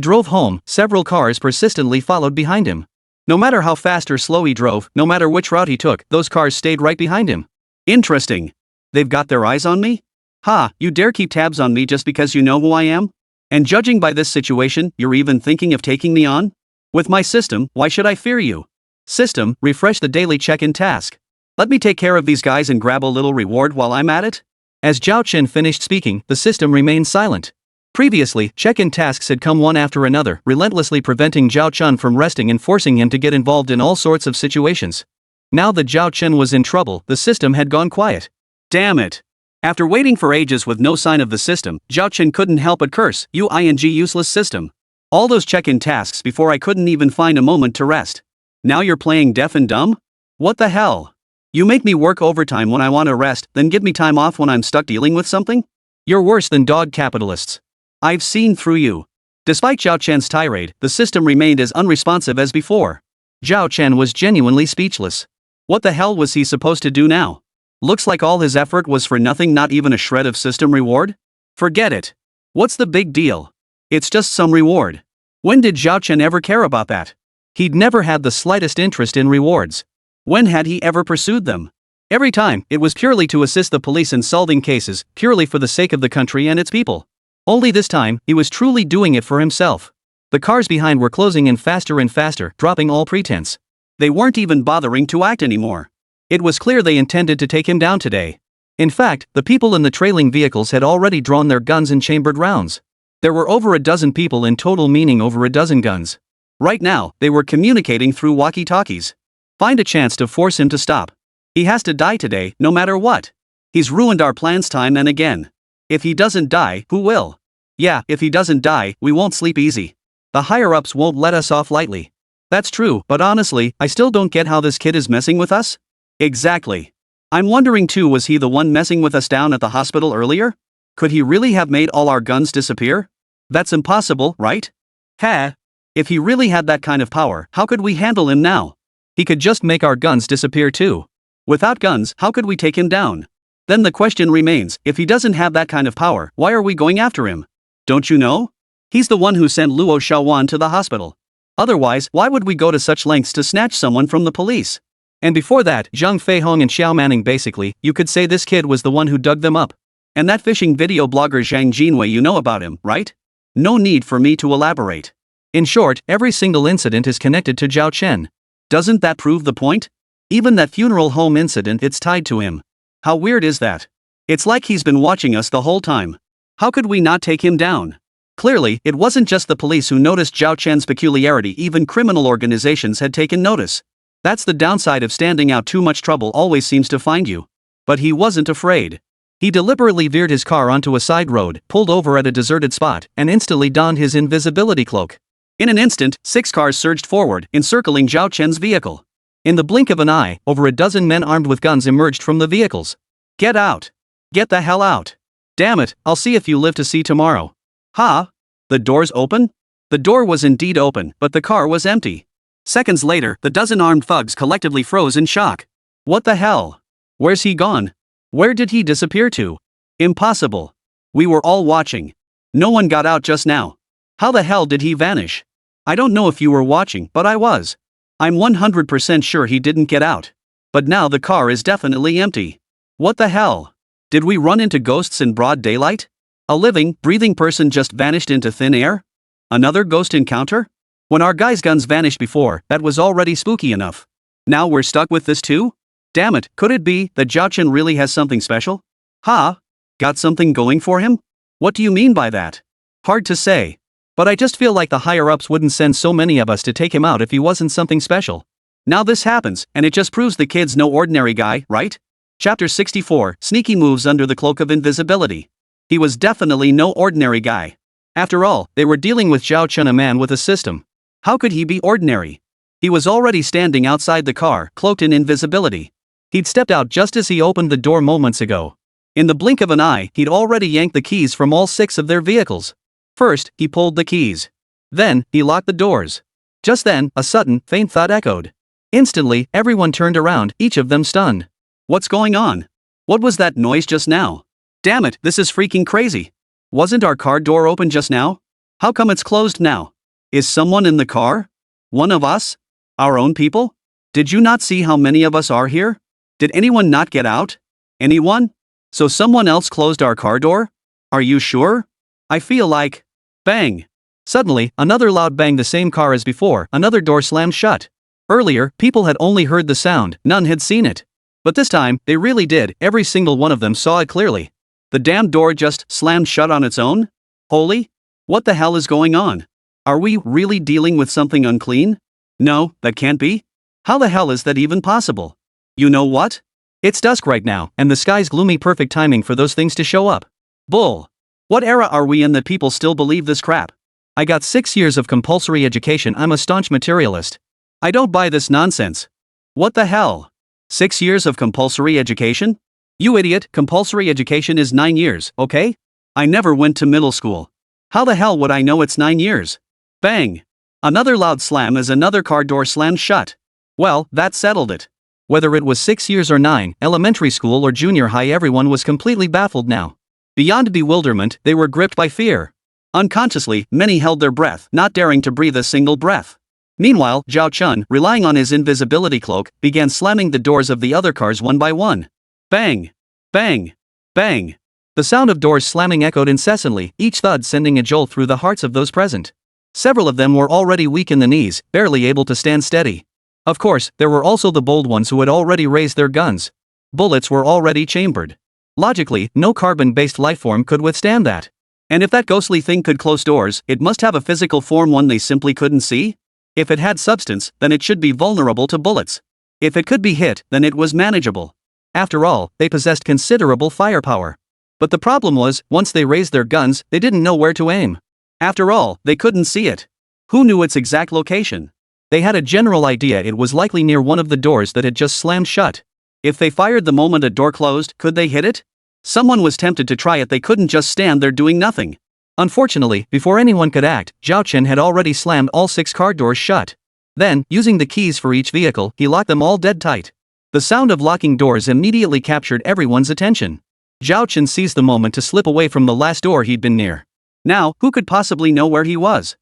drove home, several cars persistently followed behind him. No matter how fast or slow he drove, no matter which route he took, those cars stayed right behind him. Interesting. They've got their eyes on me? Ha, you dare keep tabs on me just because you know who I am? And judging by this situation, you're even thinking of taking me on? With my system, why should I fear you? System, refresh the daily check-in task. Let me take care of these guys and grab a little reward while I'm at it? As Zhao Chen finished speaking, the system remained silent. Previously, check-in tasks had come one after another, relentlessly preventing Zhao Chen from resting and forcing him to get involved in all sorts of situations. Now that Zhao Chen was in trouble, the system had gone quiet. Damn it. After waiting for ages with no sign of the system, Zhao Chen couldn't help but curse, useless system. All those check-in tasks before, I couldn't even find a moment to rest. Now you're playing deaf and dumb? What the hell? You make me work overtime when I want to rest, then give me time off when I'm stuck dealing with something? You're worse than dog capitalists. I've seen through you. Despite Zhao Chen's tirade, the system remained as unresponsive as before. Zhao Chen was genuinely speechless. What the hell was he supposed to do now? Looks like all his effort was for nothing, not even a shred of system reward? Forget it. What's the big deal? It's just some reward. When did Zhao Chen ever care about that? He'd never had the slightest interest in rewards. When had he ever pursued them? Every time, it was purely to assist the police in solving cases, purely for the sake of the country and its people. Only this time, he was truly doing it for himself. The cars behind were closing in faster and faster, dropping all pretense. They weren't even bothering to act anymore. It was clear they intended to take him down today. In fact, the people in the trailing vehicles had already drawn their guns and chambered rounds. There were over a dozen people in total, meaning over a dozen guns. Right now, they were communicating through walkie-talkies. Find a chance to force him to stop. He has to die today, no matter what. He's ruined our plans time and again. If he doesn't die, who will? Yeah, if he doesn't die, we won't sleep easy. The higher-ups won't let us off lightly. That's true, but honestly, I still don't get how this kid is messing with us. Exactly. I'm wondering too, was he the one messing with us down at the hospital earlier? Could he really have made all our guns disappear? That's impossible, right? Heh. If he really had that kind of power, how could we handle him now? He could just make our guns disappear too. Without guns, how could we take him down? Then the question remains, if he doesn't have that kind of power, why are we going after him? Don't you know? He's the one who sent Luo Xiaowan to the hospital. Otherwise, why would we go to such lengths to snatch someone from the police? And before that, Zhang Feihong and Xiao Manning, basically, you could say this kid was the one who dug them up. And that fishing video blogger Zhang Jinwei, you know about him, right? No need for me to elaborate. In short, every single incident is connected to Zhao Chen. Doesn't that prove the point? Even that funeral home incident, it's tied to him. How weird is that? It's like he's been watching us the whole time. How could we not take him down? Clearly, it wasn't just the police who noticed Zhao Chen's peculiarity, even criminal organizations had taken notice. That's the downside of standing out. Too much trouble always seems to find you. But he wasn't afraid. He deliberately veered his car onto a side road, pulled over at a deserted spot, and instantly donned his invisibility cloak. In an instant, 6 cars surged forward, encircling Zhao Chen's vehicle. In the blink of an eye, over a dozen men armed with guns emerged from the vehicles. Get out! Get the hell out! Damn it, I'll see if you live to see tomorrow. Ha! The door's open? The door was indeed open, but the car was empty. Seconds later, the dozen armed thugs collectively froze in shock. What the hell? Where's he gone? Where did he disappear to? Impossible. We were all watching. No one got out just now. How the hell did he vanish? I don't know if you were watching, but I was. I'm 100% sure he didn't get out. But now the car is definitely empty. What the hell? Did we run into ghosts in broad daylight? A living, breathing person just vanished into thin air? Another ghost encounter? When our guys' guns vanished before, that was already spooky enough. Now we're stuck with this too? Damn it, could it be that Zhao Chen really has something special? Ha? Got something going for him? What do you mean by that? Hard to say. But I just feel like the higher-ups wouldn't send so many of us to take him out if he wasn't something special. Now this happens, and it just proves the kid's no ordinary guy, right? Chapter 64, Sneaky Moves Under the Cloak of Invisibility. He was definitely no ordinary guy. After all, they were dealing with Zhao Chen, a man with a system. How could he be ordinary? He was already standing outside the car, cloaked in invisibility. He'd stepped out just as he opened the door moments ago. In the blink of an eye, he'd already yanked the keys from all 6 of their vehicles. First, he pulled the keys. Then, he locked the doors. Just then, a sudden, faint thud echoed. Instantly, everyone turned around, each of them stunned. What's going on? What was that noise just now? Damn it, this is freaking crazy. Wasn't our car door open just now? How come it's closed now? Is someone in the car? One of us? Our own people? Did you not see how many of us are here? Did anyone not get out? Anyone? So someone else closed our car door? Are you sure? I feel like... Bang! Suddenly, another loud bang. The same car as before, another door slammed shut. Earlier, people had only heard the sound, none had seen it. But this time, they really did, every single one of them saw it clearly. The damn door just slammed shut on its own? Holy? What the hell is going on? Are we really dealing with something unclean? No, that can't be. How the hell is that even possible? You know what? It's dusk right now, and the sky's gloomy, perfect timing for those things to show up. Bull. What era are we in that people still believe this crap? I got 6 years of compulsory education. I'm a staunch materialist. I don't buy this nonsense. What the hell? 6 years of compulsory education? You idiot, compulsory education is 9 years, okay? I never went to middle school. How the hell would I know it's 9 years? Bang! Another loud slam as another car door slammed shut. Well, that settled it. Whether it was 6 years or 9, elementary school or junior high, everyone was completely baffled now. Beyond bewilderment, they were gripped by fear. Unconsciously, many held their breath, not daring to breathe a single breath. Meanwhile, Zhao Chen, relying on his invisibility cloak, began slamming the doors of the other cars one by one. Bang! Bang! Bang! The sound of doors slamming echoed incessantly, each thud sending a jolt through the hearts of those present. Several of them were already weak in the knees, barely able to stand steady. Of course, there were also the bold ones who had already raised their guns. Bullets were already chambered. Logically, no carbon-based lifeform could withstand that. And if that ghostly thing could close doors, it must have a physical form, one they simply couldn't see? If it had substance, then it should be vulnerable to bullets. If it could be hit, then it was manageable. After all, they possessed considerable firepower. But the problem was, once they raised their guns, they didn't know where to aim. After all, they couldn't see it. Who knew its exact location? They had a general idea it was likely near one of the doors that had just slammed shut. If they fired the moment a door closed, could they hit it? Someone was tempted to try it, they couldn't just stand there doing nothing. Unfortunately, before anyone could act, Zhao Chen had already slammed all 6 car doors shut. Then, using the keys for each vehicle, he locked them all dead tight. The sound of locking doors immediately captured everyone's attention. Zhao Chen seized the moment to slip away from the last door he'd been near. Now, who could possibly know where he was?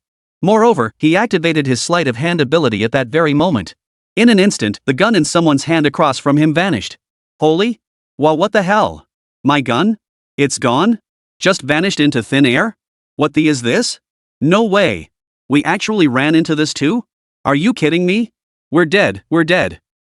Moreover, he activated his sleight of hand ability at that very moment. In an instant, the gun in someone's hand across from him vanished. Holy? Well, what the hell? My gun? It's gone? Just vanished into thin air? What the is this? No way. We actually ran into this too? Are you kidding me? We're dead.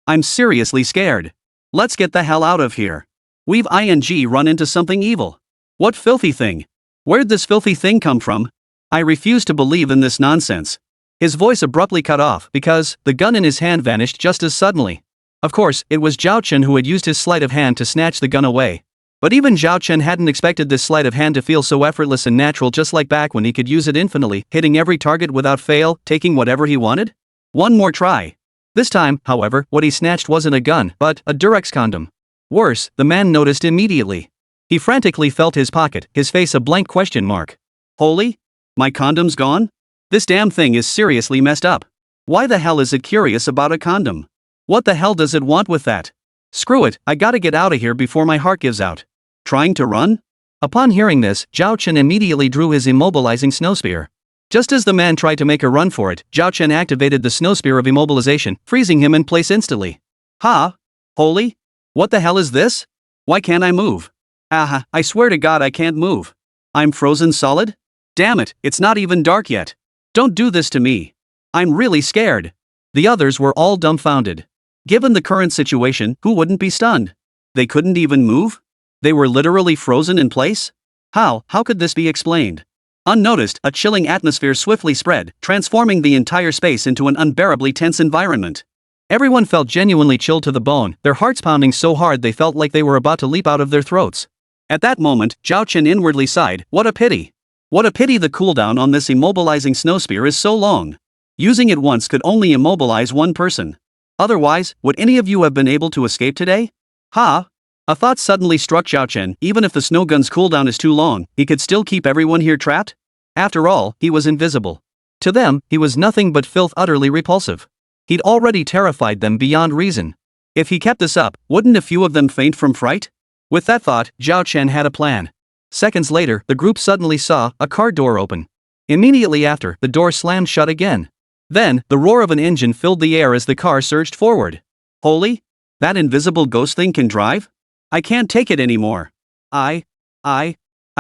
I'm seriously scared. Let's get the hell out of here. We've run into something evil. What filthy thing? Where'd this filthy thing come from? I refuse to believe in this nonsense. His voice abruptly cut off because the gun in his hand vanished just as suddenly. Of course, it was Zhao Chen who had used his sleight of hand to snatch the gun away. But even Zhao Chen hadn't expected this sleight of hand to feel so effortless and natural, just like back when he could use it infinitely, hitting every target without fail, taking whatever he wanted. One more try. This time, however, what he snatched wasn't a gun, but a Durex condom. Worse, the man noticed immediately. He frantically felt his pocket, his face a blank question mark. Holy? My condom's gone? This damn thing is seriously messed up. Why the hell is it curious about a condom? What the hell does it want with that? Screw it, I gotta get out of here before my heart gives out. Trying to run? Upon hearing this, Zhao Chen immediately drew his immobilizing snow spear. Just as the man tried to make a run for it, Zhao Chen activated the snow spear of immobilization, freezing him in place instantly. Ha? Holy? What the hell is this? Why can't I move? Aha, I swear to God I can't move. I'm frozen solid? Damn it, it's not even dark yet. Don't do this to me. I'm really scared. The others were all dumbfounded. Given the current situation, who wouldn't be stunned? They couldn't even move? They were literally frozen in place? How could this be explained? Unnoticed, a chilling atmosphere swiftly spread, transforming the entire space into an unbearably tense environment. Everyone felt genuinely chilled to the bone, their hearts pounding so hard they felt like they were about to leap out of their throats. At that moment, Zhao Chen inwardly sighed, what a pity. What a pity the cooldown on this immobilizing snow spear is so long. Using it once could only immobilize one person. Otherwise, would any of you have been able to escape today? Ha! A thought suddenly struck Zhao Chen, even if the snow gun's cooldown is too long, he could still keep everyone here trapped? After all, he was invisible. To them, he was nothing but filth, utterly repulsive. He'd already terrified them beyond reason. If he kept this up, wouldn't a few of them faint from fright? With that thought, Zhao Chen had a plan. Seconds later, the group suddenly saw a car door open. Immediately after, the door slammed shut again. Then, the roar of an engine filled the air as the car surged forward. Holy? That invisible ghost thing can drive? I can't take it anymore. I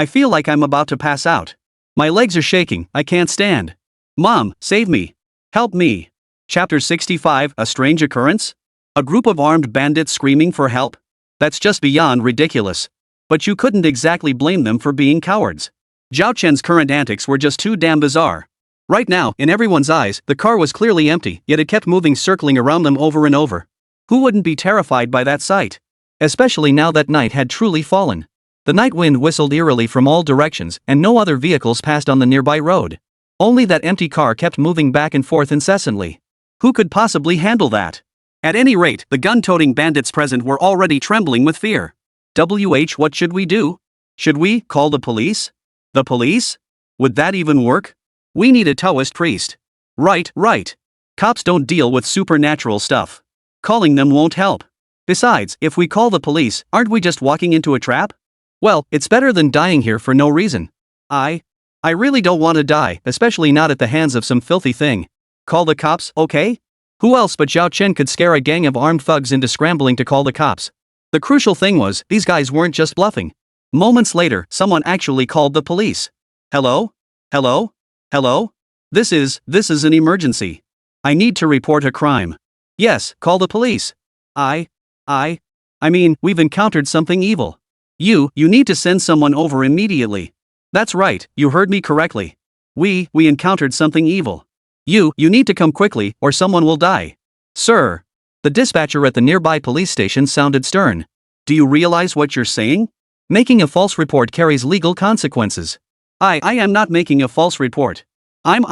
feel like I'm about to pass out. My legs are shaking, I can't stand. Mom, save me. Help me. Chapter 65, A Strange Occurrence? A group of armed bandits screaming for help? That's just beyond ridiculous. But you couldn't exactly blame them for being cowards. Zhao Chen's current antics were just too damn bizarre. Right now, in everyone's eyes, the car was clearly empty, yet it kept moving, circling around them over and over. Who wouldn't be terrified by that sight? Especially now that night had truly fallen. The night wind whistled eerily from all directions, and no other vehicles passed on the nearby road. Only that empty car kept moving back and forth incessantly. Who could possibly handle that? At any rate, the gun-toting bandits present were already trembling with fear. What should we do? Should we call the police? The police? Would that even work? We need a Taoist priest. Right. Cops don't deal with supernatural stuff. Calling them won't help. Besides, if we call the police, aren't we just walking into a trap? Well, it's better than dying here for no reason. I really don't want to die, especially not at the hands of some filthy thing. Call the cops, okay? Who else but Zhao Chen could scare a gang of armed thugs into scrambling to call the cops? The crucial thing was, these guys weren't just bluffing. Moments later, someone actually called the police. Hello? This is an emergency. I need to report a crime. Yes, call the police. I mean, we've encountered something evil. You need to send someone over immediately. That's right, you heard me correctly. We encountered something evil. You need to come quickly, or someone will die. Sir. The dispatcher at the nearby police station sounded stern. Do you realize what you're saying? Making a false report carries legal consequences. I am not making a false report. I'm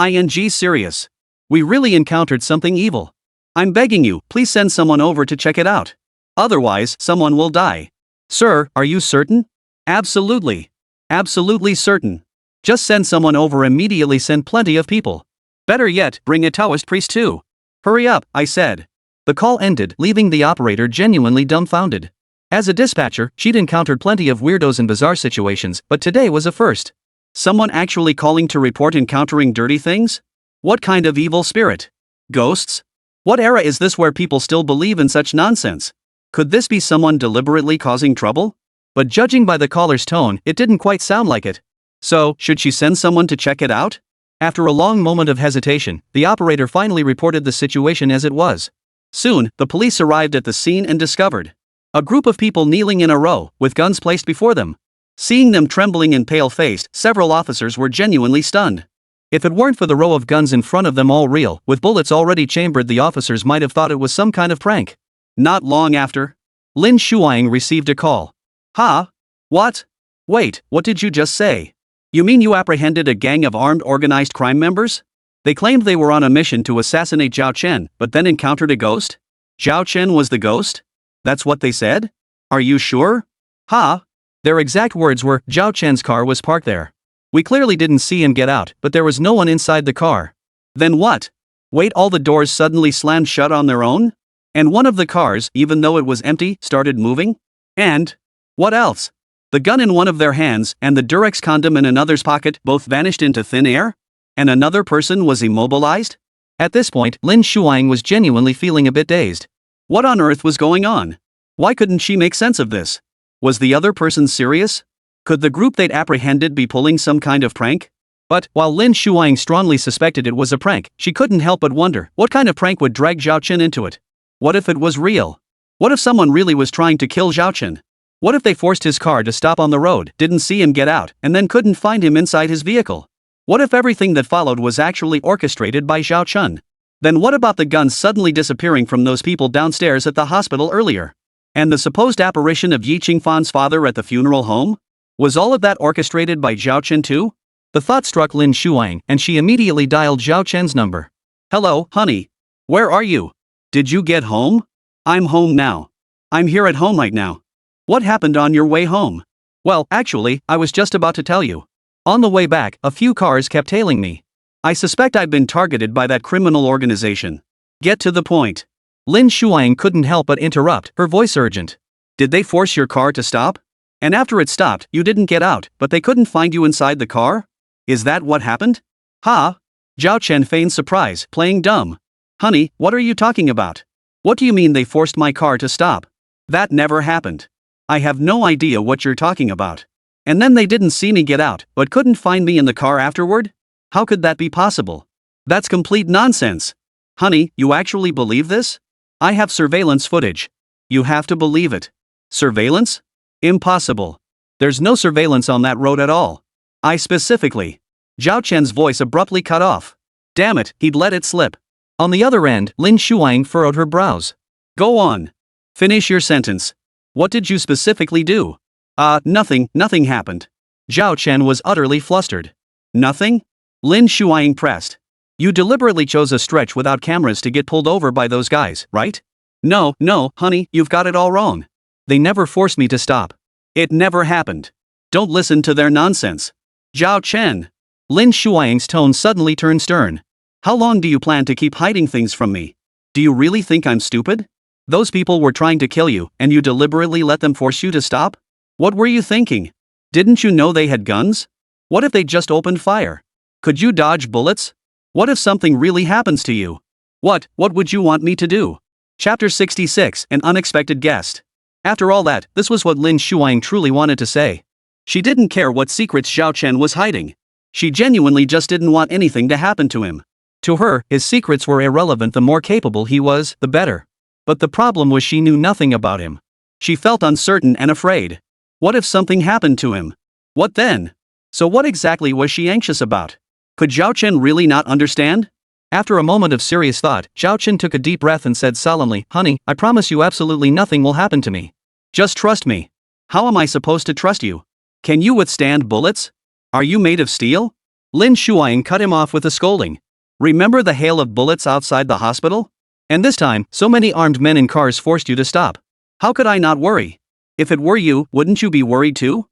serious. We really encountered something evil. I'm begging you, please send someone over to check it out. Otherwise, someone will die. Sir, are you certain? Absolutely. Absolutely certain. Just send someone over immediately, send plenty of people. Better yet, bring a Taoist priest too. Hurry up, I said. The call ended, leaving the operator genuinely dumbfounded. As a dispatcher, she'd encountered plenty of weirdos and bizarre situations, but today was a first. Someone actually calling to report encountering dirty things? What kind of evil spirit? Ghosts? What era is this where people still believe in such nonsense? Could this be someone deliberately causing trouble? But judging by the caller's tone, it didn't quite sound like it. So, should she send someone to check it out? After a long moment of hesitation, the operator finally reported the situation as it was. Soon, the police arrived at the scene and discovered a group of people kneeling in a row, with guns placed before them. Seeing them trembling and pale-faced, several officers were genuinely stunned. If it weren't for the row of guns in front of them all real, with bullets already chambered, the officers might have thought it was some kind of prank. Not long after, Lin Shuang received a call. Huh? What? Wait, what did you just say? You mean you apprehended a gang of armed organized crime members? They claimed they were on a mission to assassinate Zhao Chen, but then encountered a ghost? Zhao Chen was the ghost? That's what they said? Are you sure? Huh? Their exact words were, Zhao Chen's car was parked there. We clearly didn't see him get out, but there was no one inside the car. Then what? Wait, all the doors suddenly slammed shut on their own? And one of the cars, even though it was empty, started moving? And what else? The gun in one of their hands and the Durex condom in another's pocket both vanished into thin air? And another person was immobilized? At this point, Lin Shuang was genuinely feeling a bit dazed. What on earth was going on? Why couldn't she make sense of this? Was the other person serious? Could the group they'd apprehended be pulling some kind of prank? But, while Lin Shuang strongly suspected it was a prank, she couldn't help but wonder, what kind of prank would drag Zhao Chen into it? What if it was real? What if someone really was trying to kill Zhao Chen? What if they forced his car to stop on the road, didn't see him get out, and then couldn't find him inside his vehicle? What if everything that followed was actually orchestrated by Zhao Chen? Then what about the guns suddenly disappearing from those people downstairs at the hospital earlier? And the supposed apparition of Yi Qingfan's father at the funeral home? Was all of that orchestrated by Zhao Chen too? The thought struck Lin Shuang, and she immediately dialed Zhao Chen's number. Hello, honey. Where are you? Did you get home? I'm home now. I'm here at home right now. What happened on your way home? Well, actually, I was just about to tell you. On the way back, a few cars kept tailing me. I suspect I've been targeted by that criminal organization. Get to the point. Lin Shuang couldn't help but interrupt, her voice urgent. Did they force your car to stop? And after it stopped, you didn't get out, but they couldn't find you inside the car? Is that what happened? Huh? Zhao Chen feigned surprise, playing dumb. Honey, what are you talking about? What do you mean they forced my car to stop? That never happened. I have no idea what you're talking about. And then they didn't see me get out, but couldn't find me in the car afterward? How could that be possible? That's complete nonsense. Honey, you actually believe this? I have surveillance footage. You have to believe it. Surveillance? Impossible. There's no surveillance on that road at all. I specifically. Zhao Chen's voice abruptly cut off. Damn it, he'd let it slip. On the other end, Lin Shuang furrowed her brows. Go on. Finish your sentence. What did you specifically do? Nothing happened. Zhao Chen was utterly flustered. Nothing? Lin Shuang pressed. You deliberately chose a stretch without cameras to get pulled over by those guys, right? No, honey, you've got it all wrong. They never forced me to stop. It never happened. Don't listen to their nonsense. Zhao Chen. Lin Shuang's tone suddenly turned stern. How long do you plan to keep hiding things from me? Do you really think I'm stupid? Those people were trying to kill you, and you deliberately let them force you to stop? What were you thinking? Didn't you know they had guns? What if they just opened fire? Could you dodge bullets? What if something really happens to you? What would you want me to do? Chapter 66, An Unexpected Guest. After all that, this was what Lin Shuang truly wanted to say. She didn't care what secrets Zhao Chen was hiding. She genuinely just didn't want anything to happen to him. To her, his secrets were irrelevant. The more capable he was, the better. But the problem was she knew nothing about him. She felt uncertain and afraid. What if something happened to him? What then? So what exactly was she anxious about? Could Zhao Chen really not understand? After a moment of serious thought, Zhao Chen took a deep breath and said solemnly, Honey, I promise you absolutely nothing will happen to me. Just trust me. How am I supposed to trust you? Can you withstand bullets? Are you made of steel? Lin Shuang cut him off with a scolding. Remember the hail of bullets outside the hospital? And this time, so many armed men in cars forced you to stop. How could I not worry? If it were you, wouldn't you be worried too?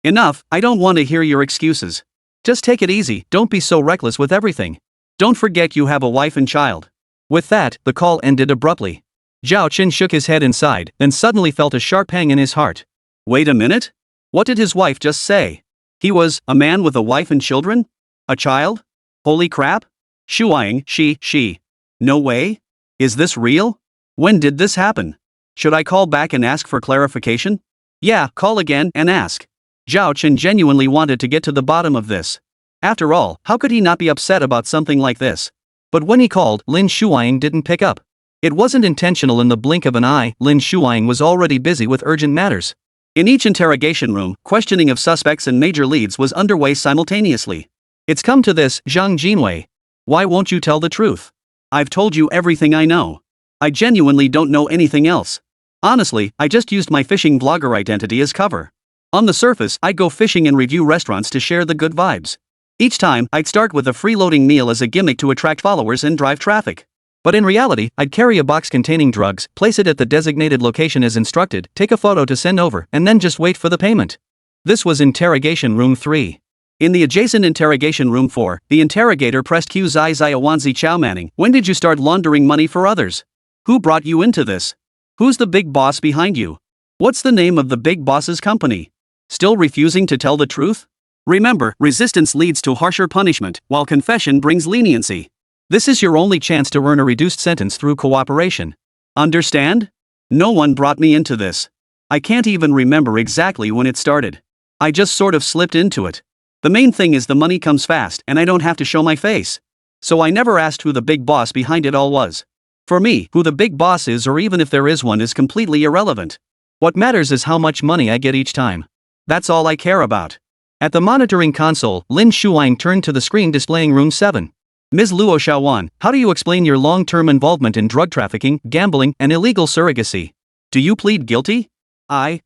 Enough, I don't want to hear your excuses. Just take it easy, don't be so reckless with everything. Don't forget you have a wife and child. With that, the call ended abruptly. Zhao Chen shook his head inside, then suddenly felt a sharp pang in his heart. Wait a minute? What did his wife just say? He was a man with a wife and children? A child? Holy crap? Shuang, she. No way? Is this real? When did this happen? Should I call back and ask for clarification? Yeah, call again and ask. Zhao Chen genuinely wanted to get to the bottom of this. After all, how could he not be upset about something like this? But when he called, Lin Shuang didn't pick up. It wasn't intentional. In the blink of an eye, Lin Shuang was already busy with urgent matters. In each interrogation room, questioning of suspects and major leads was underway simultaneously. It's come to this, Zhang Jinwei. Why won't you tell the truth? I've told you everything I know. I genuinely don't know anything else. Honestly, I just used my fishing vlogger identity as cover. On the surface, I'd go fishing and review restaurants to share the good vibes. Each time, I'd start with a freeloading meal as a gimmick to attract followers and drive traffic. But in reality, I'd carry a box containing drugs, place it at the designated location as instructed, take a photo to send over, and then just wait for the payment. This was interrogation room 3. In the adjacent interrogation room 4, the interrogator pressed Q Zai Wanzi Chow Manning. When did you start laundering money for others? Who brought you into this? Who's the big boss behind you? What's the name of the big boss's company? Still refusing to tell the truth? Remember, resistance leads to harsher punishment, while confession brings leniency. This is your only chance to earn a reduced sentence through cooperation. Understand? No one brought me into this. I can't even remember exactly when it started. I just sort of slipped into it. The main thing is the money comes fast and I don't have to show my face. So I never asked who the big boss behind it all was. For me, who the big boss is, or even if there is one, is completely irrelevant. What matters is how much money I get each time. That's all I care about. At the monitoring console, Lin Shuang turned to the screen displaying room 7. Ms. Luo Xiaowan, how do you explain your long-term involvement in drug trafficking, gambling, and illegal surrogacy? Do you plead guilty? I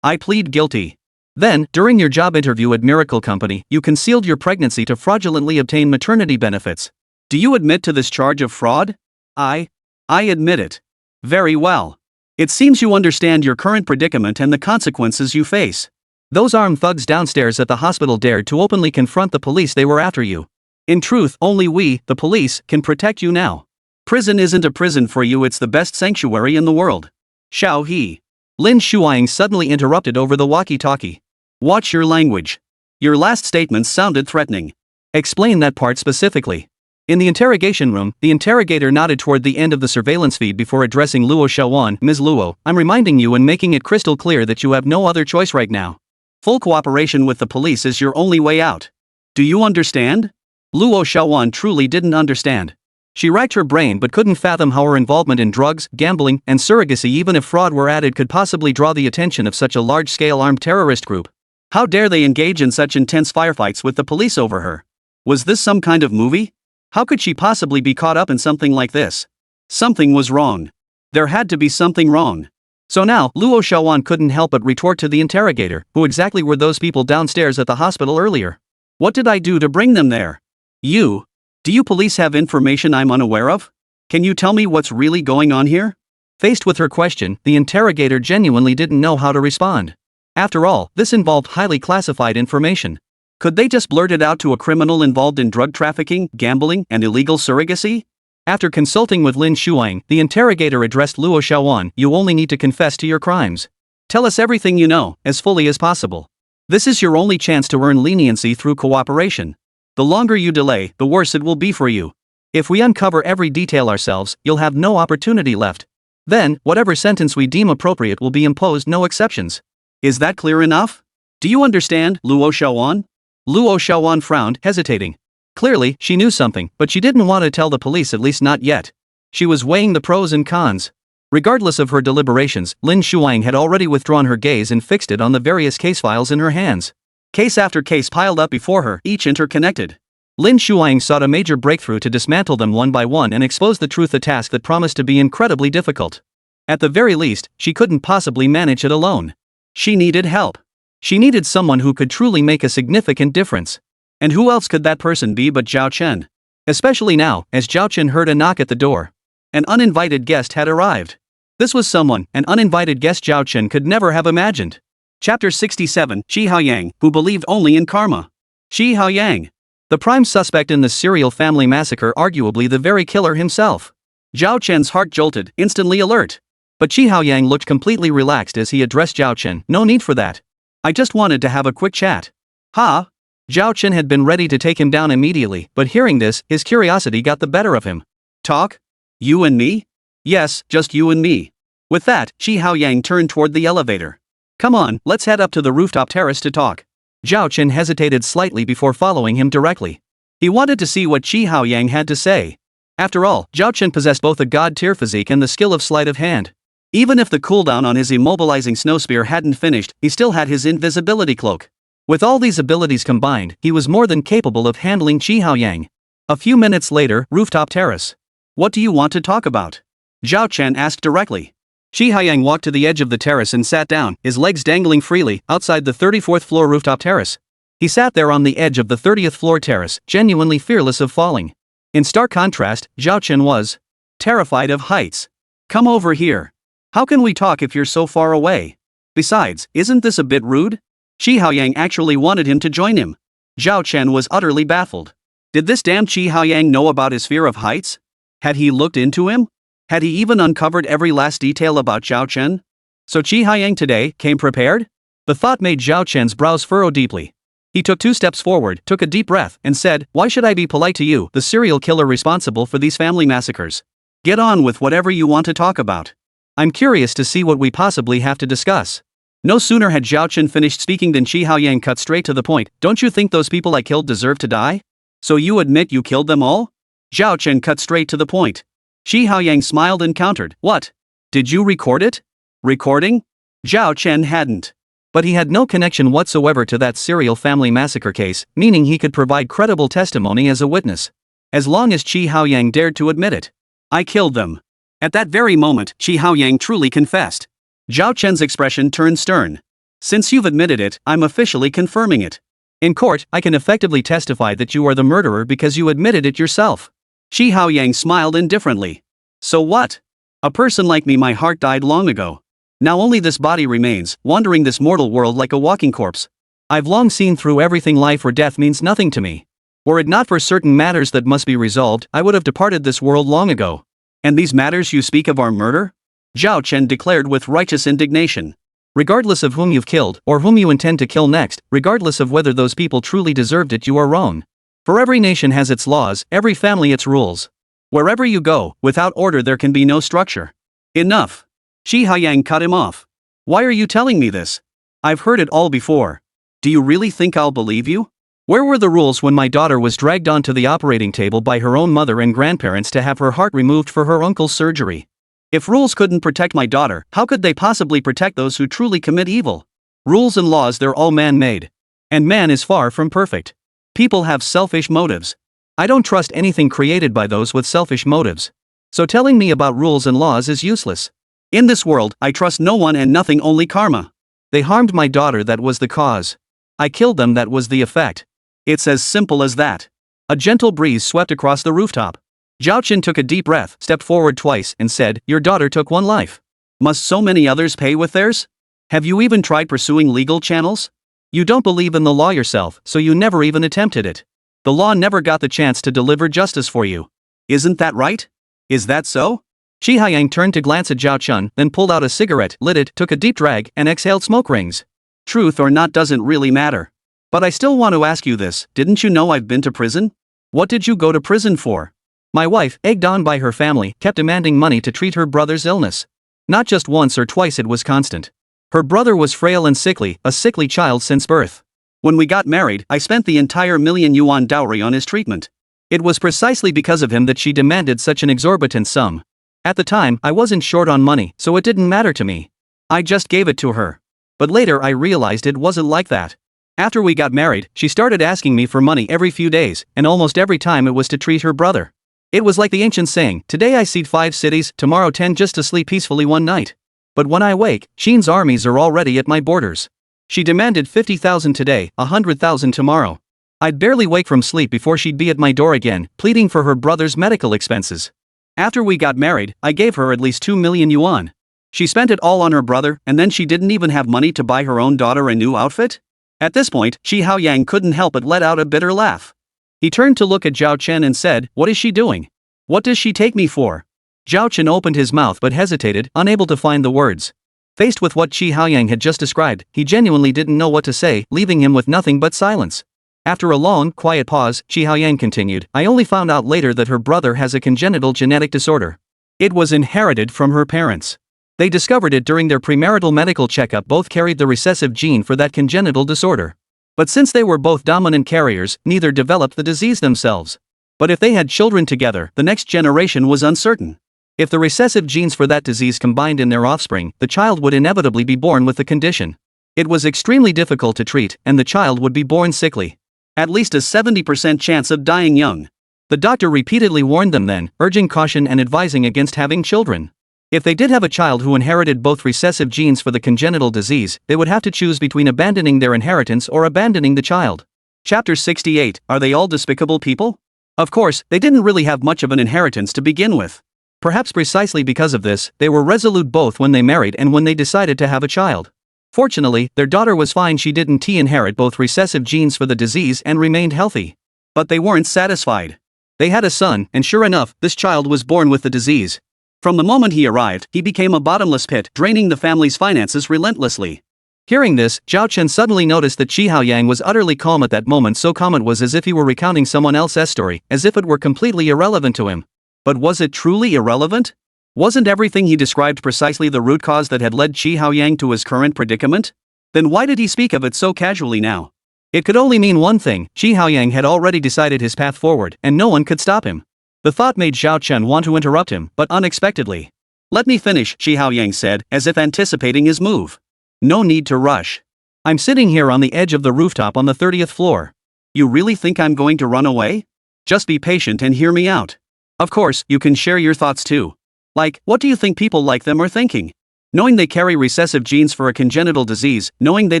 plead guilty. Then, during your job interview at Miracle Company, you concealed your pregnancy to fraudulently obtain maternity benefits. Do you admit to this charge of fraud? I admit it. Very well. It seems you understand your current predicament and the consequences you face. Those armed thugs downstairs at the hospital dared to openly confront the police. They were after you. In truth, only we, the police, can protect you now. Prison isn't a prison for you, it's the best sanctuary in the world. Xiao He. Lin Shuang suddenly interrupted over the walkie-talkie. Watch your language. Your last statement sounded threatening. Explain that part specifically. In the interrogation room, the interrogator nodded toward the end of the surveillance feed before addressing Luo Xiaowan. Ms. Luo, I'm reminding you and making it crystal clear that you have no other choice right now. Full cooperation with the police is your only way out. Do you understand? Luo Xiaowan truly didn't understand. She racked her brain but couldn't fathom how her involvement in drugs, gambling, and surrogacy, even if fraud were added, could possibly draw the attention of such a large-scale armed terrorist group. How dare they engage in such intense firefights with the police over her? Was this some kind of movie? How could she possibly be caught up in something like this? Something was wrong. There had to be something wrong. So now, Luo Xiaowan couldn't help but retort to the interrogator, who exactly were those people downstairs at the hospital earlier? What did I do to bring them there? Do you police have information I'm unaware of? Can you tell me what's really going on here? Faced with her question, the interrogator genuinely didn't know how to respond. After all, this involved highly classified information. Could they just blurt it out to a criminal involved in drug trafficking, gambling, and illegal surrogacy? After consulting with Lin Shuang, the interrogator addressed Luo Xiaowan. You only need to confess to your crimes. Tell us everything you know, as fully as possible. This is your only chance to earn leniency through cooperation. The longer you delay, the worse it will be for you. If we uncover every detail ourselves, you'll have no opportunity left. Then, whatever sentence we deem appropriate will be imposed, no exceptions. Is that clear enough? Do you understand, Luo Xiaowan? Luo Xiaowan frowned, hesitating. Clearly, she knew something, but she didn't want to tell the police, at least not yet. She was weighing the pros and cons. Regardless of her deliberations, Lin Shuang had already withdrawn her gaze and fixed it on the various case files in her hands. Case after case piled up before her, each interconnected. Lin Shuang sought a major breakthrough to dismantle them one by one and expose the truth, a task that promised to be incredibly difficult. At the very least, she couldn't possibly manage it alone. She needed help. She needed someone who could truly make a significant difference. And who else could that person be but Zhao Chen? Especially now, as Zhao Chen heard a knock at the door. An uninvited guest had arrived. This was someone an uninvited guest Zhao Chen could never have imagined. Chapter 67, Shi Haoyang, who believed only in karma. Shi Haoyang. The prime suspect in the serial family massacre, arguably the very killer himself. Zhao Chen's heart jolted, instantly alert. But Shi Haoyang looked completely relaxed as he addressed Zhao Chen. No need for that. I just wanted to have a quick chat. Ha! Zhao Chen had been ready to take him down immediately, but hearing this, his curiosity got the better of him. Talk? You and me? Yes, just you and me. With that, Shi Haoyang turned toward the elevator. Come on, let's head up to the rooftop terrace to talk. Zhao Chen hesitated slightly before following him directly. He wanted to see what Shi Haoyang had to say. After all, Zhao Chen possessed both a god-tier physique and the skill of sleight of hand. Even if the cooldown on his immobilizing snow spear hadn't finished, he still had his invisibility cloak. With all these abilities combined, he was more than capable of handling Shi Haoyang. A few minutes later, rooftop terrace. What do you want to talk about? Zhao Chen asked directly. Shi Haoyang walked to the edge of the terrace and sat down, his legs dangling freely, outside the 34th floor rooftop terrace. He sat there on the edge of the 30th floor terrace, genuinely fearless of falling. In stark contrast, Zhao Chen was terrified of heights. Come over here. How can we talk if you're so far away? Besides, isn't this a bit rude? Shi Haoyang actually wanted him to join him. Zhao Chen was utterly baffled. Did this damn Shi Haoyang know about his fear of heights? Had he looked into him? Had he even uncovered every last detail about Zhao Chen? So Shi Haoyang today came prepared? The thought made Zhao Chen's brows furrow deeply. He took 2 steps forward, took a deep breath, and said, "Why should I be polite to you, the serial killer responsible for these family massacres? Get on with whatever you want to talk about. I'm curious to see what we possibly have to discuss." No sooner had Zhao Chen finished speaking than Shi Haoyang cut straight to the point. Don't you think those people I killed deserve to die? So you admit you killed them all? Zhao Chen cut straight to the point. Shi Haoyang smiled and countered. What? Did you record it? Recording? Zhao Chen hadn't. But he had no connection whatsoever to that serial family massacre case, meaning he could provide credible testimony as a witness. As long as Shi Haoyang dared to admit it. I killed them. At that very moment, Shi Haoyang truly confessed. Zhao Chen's expression turned stern. Since you've admitted it, I'm officially confirming it. In court, I can effectively testify that you are the murderer because you admitted it yourself. Shi Haoyang smiled indifferently. So what? A person like me, my heart died long ago. Now only this body remains, wandering this mortal world like a walking corpse. I've long seen through everything. Life or death means nothing to me. Were it not for certain matters that must be resolved, I would have departed this world long ago. And these matters you speak of are murder? Zhao Chen declared with righteous indignation. Regardless of whom you've killed, or whom you intend to kill next, regardless of whether those people truly deserved it, you are wrong. For every nation has its laws, every family its rules. Wherever you go, without order there can be no structure. Enough. Shi Haoyang cut him off. Why are you telling me this? I've heard it all before. Do you really think I'll believe you? Where were the rules when my daughter was dragged onto the operating table by her own mother and grandparents to have her heart removed for her uncle's surgery? If rules couldn't protect my daughter, how could they possibly protect those who truly commit evil? Rules and laws, they're all man-made. And man is far from perfect. People have selfish motives. I don't trust anything created by those with selfish motives. So telling me about rules and laws is useless. In this world, I trust no one and nothing, only karma. They harmed my daughter, that was the cause. I killed them, that was the effect. It's as simple as that. A gentle breeze swept across the rooftop. Zhao Chen took a deep breath, stepped forward twice, and said, "Your daughter took one life. Must so many others pay with theirs? Have you even tried pursuing legal channels? You don't believe in the law yourself, so you never even attempted it. The law never got the chance to deliver justice for you. Isn't that right? Is that so?" Shi Haoyang turned to glance at Zhao Chen, then pulled out a cigarette, lit it, took a deep drag, and exhaled smoke rings. Truth or not doesn't really matter. But I still want to ask you this, didn't you know I've been to prison? What did you go to prison for? My wife, egged on by her family, kept demanding money to treat her brother's illness. Not just once or twice, it was constant. Her brother was frail and sickly, a sickly child since birth. When we got married, I spent the entire $1,000,000 dowry on his treatment. It was precisely because of him that she demanded such an exorbitant sum. At the time, I wasn't short on money, so it didn't matter to me. I just gave it to her. But later I realized it wasn't like that. After we got married, she started asking me for money every few days, and almost every time it was to treat her brother. It was like the ancient saying, today I see 5 cities, tomorrow 10, just to sleep peacefully one night. But when I wake, Shin's armies are already at my borders. She demanded 50,000 today, 100,000 tomorrow. I'd barely wake from sleep before she'd be at my door again, pleading for her brother's medical expenses. After we got married, I gave her at least 2 million yuan. She spent it all on her brother, and then she didn't even have money to buy her own daughter a new outfit? At this point, Shi Haoyang couldn't help but let out a bitter laugh. He turned to look at Zhao Chen and said, "What is she doing? What does she take me for?" Zhao Chen opened his mouth but hesitated, unable to find the words. Faced with what Shi Haoyang had just described, he genuinely didn't know what to say, leaving him with nothing but silence. After a long, quiet pause, Shi Haoyang continued, "I only found out later that her brother has a congenital genetic disorder. It was inherited from her parents. They discovered it during their premarital medical checkup. Both carried the recessive gene for that congenital disorder. But since they were both dominant carriers, neither developed the disease themselves. But if they had children together, the next generation was uncertain. If the recessive genes for that disease combined in their offspring, the child would inevitably be born with the condition. It was extremely difficult to treat, and the child would be born sickly. At least a 70% chance of dying young. The doctor repeatedly warned them then, urging caution and advising against having children. If they did have a child who inherited both recessive genes for the congenital disease, they would have to choose between abandoning their inheritance or abandoning the child." Chapter 68, Are They All Despicable People? Of course, they didn't really have much of an inheritance to begin with. Perhaps precisely because of this, they were resolute both when they married and when they decided to have a child. Fortunately, their daughter was fine. She didn't inherit both recessive genes for the disease and remained healthy. But they weren't satisfied. They had a son, and sure enough, this child was born with the disease. From the moment he arrived, he became a bottomless pit, draining the family's finances relentlessly. Hearing this, Zhao Chen suddenly noticed that Shi Haoyang was utterly calm at that moment. So calm it was as if he were recounting someone else's story, as if it were completely irrelevant to him. But was it truly irrelevant? Wasn't everything he described precisely the root cause that had led Shi Haoyang to his current predicament? Then why did he speak of it so casually now? It could only mean one thing: Shi Haoyang had already decided his path forward, and no one could stop him. The thought made Zhao Chen want to interrupt him, but unexpectedly. "Let me finish," Shi Haoyang said, as if anticipating his move. "No need to rush. I'm sitting here on the edge of the rooftop on the 30th floor. You really think I'm going to run away? Just be patient and hear me out. Of course, you can share your thoughts too. Like, what do you think people like them are thinking? Knowing they carry recessive genes for a congenital disease, knowing they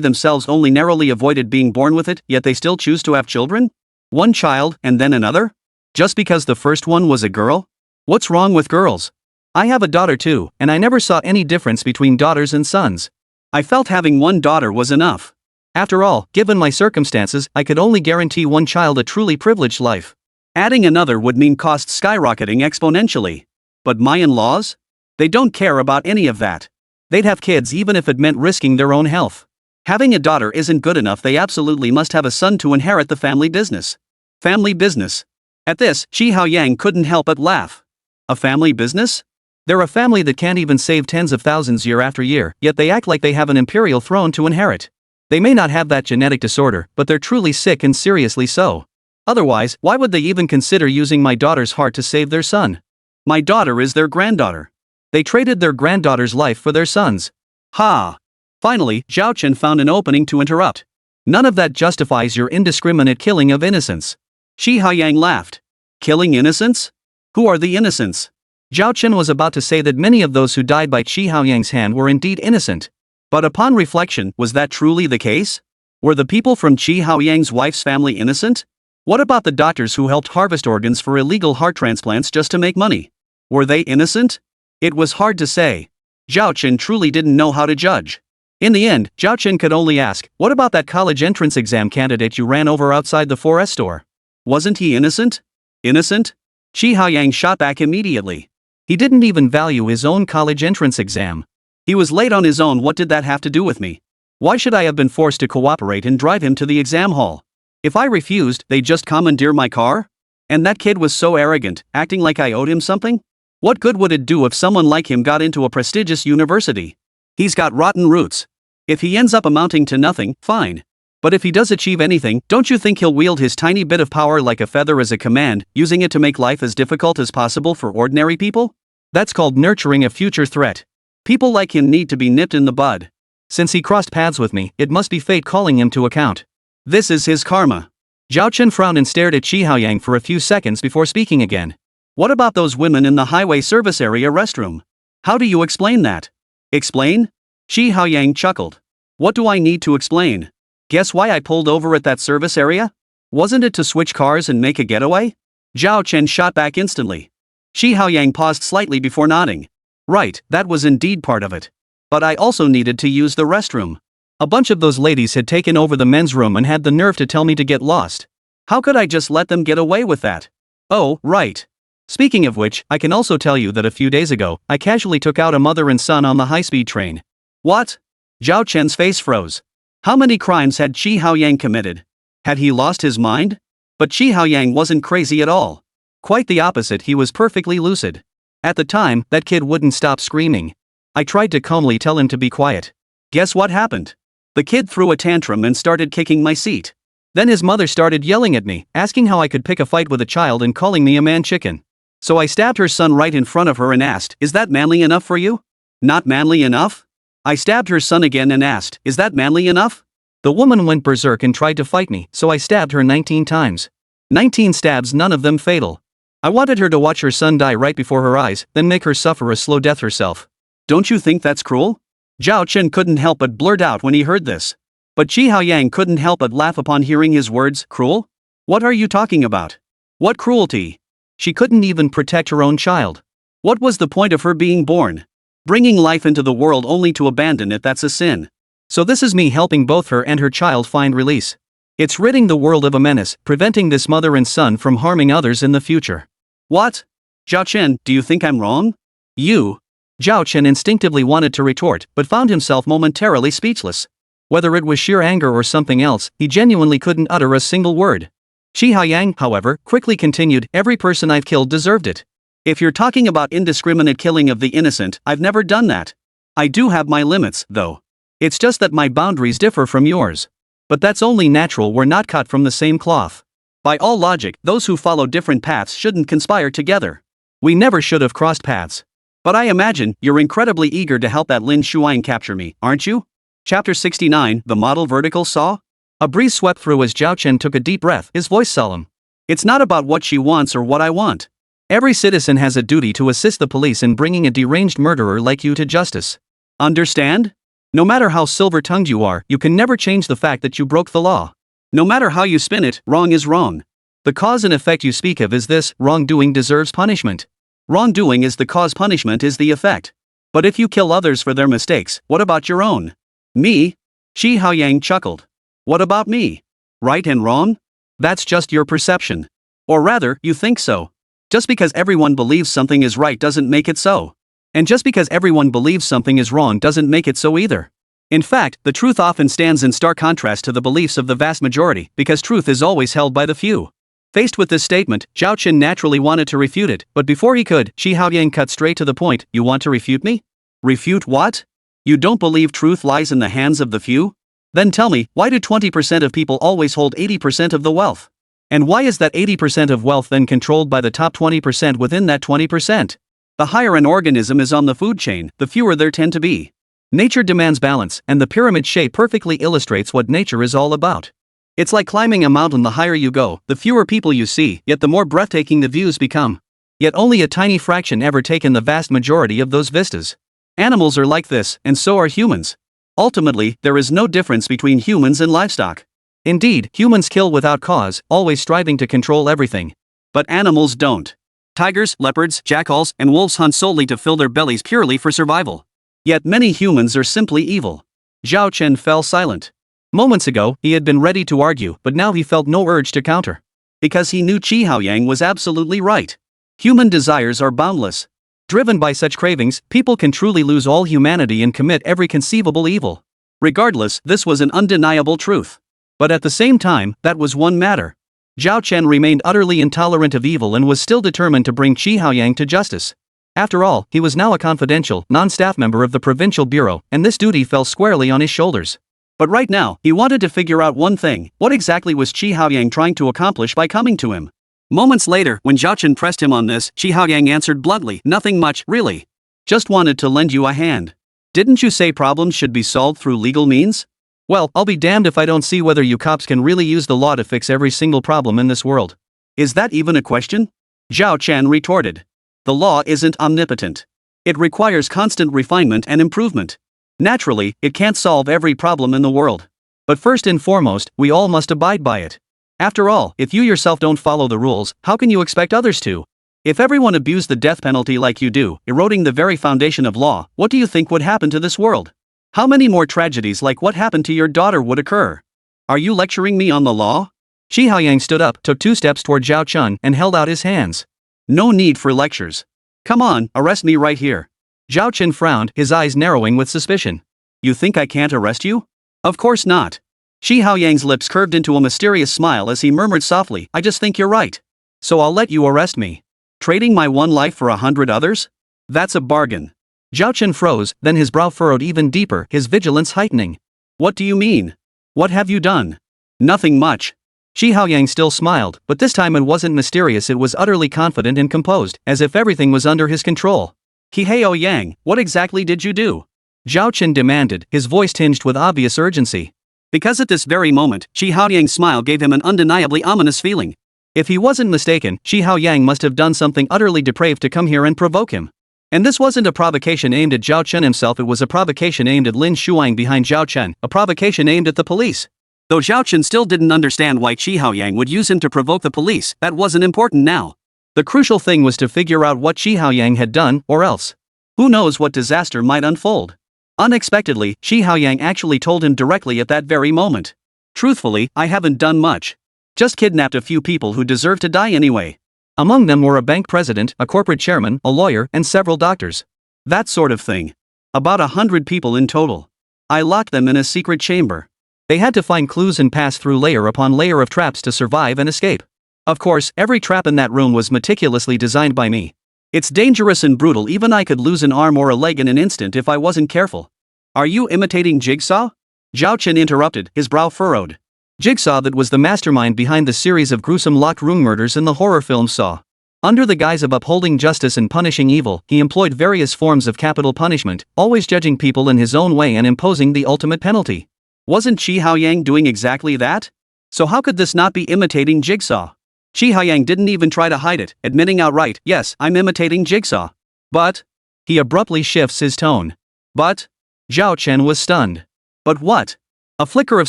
themselves only narrowly avoided being born with it, yet they still choose to have children? One child, and then another? Just because the first one was a girl? What's wrong with girls? I have a daughter too, and I never saw any difference between daughters and sons. I felt having one daughter was enough. After all, given my circumstances, I could only guarantee one child a truly privileged life. Adding another would mean costs skyrocketing exponentially. But my in-laws? They don't care about any of that. They'd have kids even if it meant risking their own health. Having a daughter isn't good enough. They absolutely must have a son to inherit the family business. Family business. At this, Shi Haoyang couldn't help but laugh. A family business? They're a family that can't even save tens of thousands year after year, yet they act like they have an imperial throne to inherit. They may not have that genetic disorder, but they're truly sick, and seriously so. Otherwise, why would they even consider using my daughter's heart to save their son? My daughter is their granddaughter. They traded their granddaughter's life for their son's. Ha! Finally, Zhao Chen found an opening to interrupt. None of that justifies your indiscriminate killing of innocents. Shi Haoyang laughed. Killing innocents? Who are the innocents? Zhao Chen was about to say that many of those who died by Shi Haoyang's hand were indeed innocent. But upon reflection, was that truly the case? Were the people from Shi Haoyang's wife's family innocent? What about the doctors who helped harvest organs for illegal heart transplants just to make money? Were they innocent? It was hard to say. Zhao Chen truly didn't know how to judge. In the end, Zhao Chen could only ask, what about that college entrance exam candidate you ran over outside the 4S store? Wasn't he innocent? Innocent? Shi Haoyang shot back immediately. He didn't even value his own college entrance exam. He was late on his own. What did that have to do with me? Why should I have been forced to cooperate and drive him to the exam hall? If I refused, they'd just commandeer my car? And that kid was so arrogant, acting like I owed him something? What good would it do if someone like him got into a prestigious university? He's got rotten roots. If he ends up amounting to nothing, fine. But if he does achieve anything, don't you think he'll wield his tiny bit of power like a feather as a command, using it to make life as difficult as possible for ordinary people? That's called nurturing a future threat. People like him need to be nipped in the bud. Since he crossed paths with me, it must be fate calling him to account. This is his karma. Zhao Chen frowned and stared at Shi Haoyang for a few seconds before speaking again. What about those women in the highway service area restroom? How do you explain that? Explain? Shi Haoyang chuckled. What do I need to explain? Guess why I pulled over at that service area? Wasn't it to switch cars and make a getaway? Zhao Chen shot back instantly. Shi Haoyang paused slightly before nodding. Right, that was indeed part of it. But I also needed to use the restroom. A bunch of those ladies had taken over the men's room and had the nerve to tell me to get lost. How could I just let them get away with that? Oh, right. Speaking of which, I can also tell you that a few days ago, I casually took out a mother and son on the high-speed train. What? Zhao Chen's face froze. How many crimes had Shi Haoyang committed? Had he lost his mind? But Shi Haoyang wasn't crazy at all. Quite the opposite, he was perfectly lucid. At the time, that kid wouldn't stop screaming. I tried to calmly tell him to be quiet. Guess what happened? The kid threw a tantrum and started kicking my seat. Then his mother started yelling at me, asking how I could pick a fight with a child and calling me a man-chicken. So I stabbed her son right in front of her and asked, "Is that manly enough for you?" "Not manly enough?" I stabbed her son again and asked, "Is that manly enough?" The woman went berserk and tried to fight me, so I stabbed her 19 times. 19 stabs, none of them fatal. I wanted her to watch her son die right before her eyes, then make her suffer a slow death herself. Don't you think that's cruel? Zhao Chen couldn't help but blurt out when he heard this. But Shi Haoyang couldn't help but laugh upon hearing his words. Cruel? What are you talking about? What cruelty? She couldn't even protect her own child. What was the point of her being born? Bringing life into the world only to abandon it, that's a sin. So this is me helping both her and her child find release. It's ridding the world of a menace, preventing this mother and son from harming others in the future. What? Zhao Chen, do you think I'm wrong? You? Zhao Chen instinctively wanted to retort, but found himself momentarily speechless. Whether it was sheer anger or something else, he genuinely couldn't utter a single word. Shi Haoyang, however, quickly continued, "Every person I've killed deserved it. If you're talking about indiscriminate killing of the innocent, I've never done that. I do have my limits, though. It's just that my boundaries differ from yours. But that's only natural, we're not cut from the same cloth. By all logic, those who follow different paths shouldn't conspire together. We never should have crossed paths. But I imagine you're incredibly eager to help that Lin Shuang capture me, aren't you?" Chapter 69, The Model Vertical Saw? A breeze swept through as Zhao Chen took a deep breath, his voice solemn. It's not about what she wants or what I want. Every citizen has a duty to assist the police in bringing a deranged murderer like you to justice. Understand? No matter how silver-tongued you are, you can never change the fact that you broke the law. No matter how you spin it, wrong is wrong. The cause and effect you speak of is this: wrongdoing deserves punishment. Wrongdoing is the cause, punishment is the effect. But if you kill others for their mistakes, what about your own? Me? Shi Haoyang chuckled. What about me? Right and wrong? That's just your perception. Or rather, you think so. Just because everyone believes something is right doesn't make it so. And just because everyone believes something is wrong doesn't make it so either. In fact, the truth often stands in stark contrast to the beliefs of the vast majority, because truth is always held by the few. Faced with this statement, Zhao Chen naturally wanted to refute it, but before he could, Shi Haoyang cut straight to the point. You want to refute me? Refute what? You don't believe truth lies in the hands of the few? Then tell me, why do 20% of people always hold 80% of the wealth? And why is that 80% of wealth then controlled by the top 20% within that 20%? The higher an organism is on the food chain, the fewer there tend to be. Nature demands balance, and the pyramid shape perfectly illustrates what nature is all about. It's like climbing a mountain. The higher you go, the fewer people you see, yet the more breathtaking the views become. Yet only a tiny fraction ever take in the vast majority of those vistas. Animals are like this, and so are humans. Ultimately, there is no difference between humans and livestock. Indeed, humans kill without cause, always striving to control everything. But animals don't. Tigers, leopards, jackals, and wolves hunt solely to fill their bellies purely for survival. Yet many humans are simply evil. Zhao Chen fell silent. Moments ago, he had been ready to argue, but now he felt no urge to counter. Because he knew Shi Haoyang was absolutely right. Human desires are boundless. Driven by such cravings, people can truly lose all humanity and commit every conceivable evil. Regardless, this was an undeniable truth. But at the same time, that was one matter. Zhao Chen remained utterly intolerant of evil and was still determined to bring Shi Haoyang to justice. After all, he was now a confidential, non-staff member of the provincial bureau, and this duty fell squarely on his shoulders. But right now, he wanted to figure out one thing: what exactly was Shi Haoyang trying to accomplish by coming to him? Moments later, when Zhao Chen pressed him on this, Shi Haoyang answered bluntly, "Nothing much, really. Just wanted to lend you a hand. Didn't you say problems should be solved through legal means? Well, I'll be damned if I don't see whether you cops can really use the law to fix every single problem in this world." Is that even a question? Zhao Chen retorted. The law isn't omnipotent. It requires constant refinement and improvement. Naturally, it can't solve every problem in the world. But first and foremost, we all must abide by it. After all, if you yourself don't follow the rules, how can you expect others to? If everyone abused the death penalty like you do, eroding the very foundation of law, what do you think would happen to this world? How many more tragedies like what happened to your daughter would occur? Are you lecturing me on the law? Shi Haoyang stood up, took 2 steps toward Zhao Chen, and held out his hands. No need for lectures. Come on, arrest me right here. Zhao Chen frowned, his eyes narrowing with suspicion. You think I can't arrest you? Of course not. Shi Haoyang's lips curved into a mysterious smile as he murmured softly, I just think you're right. So I'll let you arrest me. Trading my one life for 100 others? That's a bargain. Zhao Chen froze, then his brow furrowed even deeper, his vigilance heightening. What do you mean? What have you done? Nothing much. Shi Haoyang still smiled, but this time it wasn't mysterious, it was utterly confident and composed, as if everything was under his control. He Haoyang, what exactly did you do? Zhao Chen demanded, his voice tinged with obvious urgency. Because at this very moment, Shi Haoyang's smile gave him an undeniably ominous feeling. If he wasn't mistaken, Shi Haoyang must have done something utterly depraved to come here and provoke him. And this wasn't a provocation aimed at Zhao Chen himself, it was a provocation aimed at Lin Shuang behind Zhao Chen, a provocation aimed at the police. Though Zhao Chen still didn't understand why Shi Haoyang would use him to provoke the police, that wasn't important now. The crucial thing was to figure out what Shi Haoyang had done, or else. Who knows what disaster might unfold? Unexpectedly, Shi Haoyang actually told him directly at that very moment. Truthfully, I haven't done much. Just kidnapped a few people who deserve to die anyway. Among them were a bank president, a corporate chairman, a lawyer, and several doctors. That sort of thing. About 100 people in total. I locked them in a secret chamber. They had to find clues and pass through layer upon layer of traps to survive and escape. Of course, every trap in that room was meticulously designed by me. It's dangerous and brutal, even I could lose an arm or a leg in an instant if I wasn't careful. Are you imitating Jigsaw? Zhao Chen interrupted, his brow furrowed. Jigsaw, that was the mastermind behind the series of gruesome locked room murders in the horror film Saw. Under the guise of upholding justice and punishing evil, he employed various forms of capital punishment, always judging people in his own way and imposing the ultimate penalty. Wasn't Shi Haoyang doing exactly that? So how could this not be imitating Jigsaw? Shi Haoyang didn't even try to hide it, admitting outright, yes, I'm imitating Jigsaw. But... He abruptly shifts his tone. But... Zhao Chen was stunned. But what? A flicker of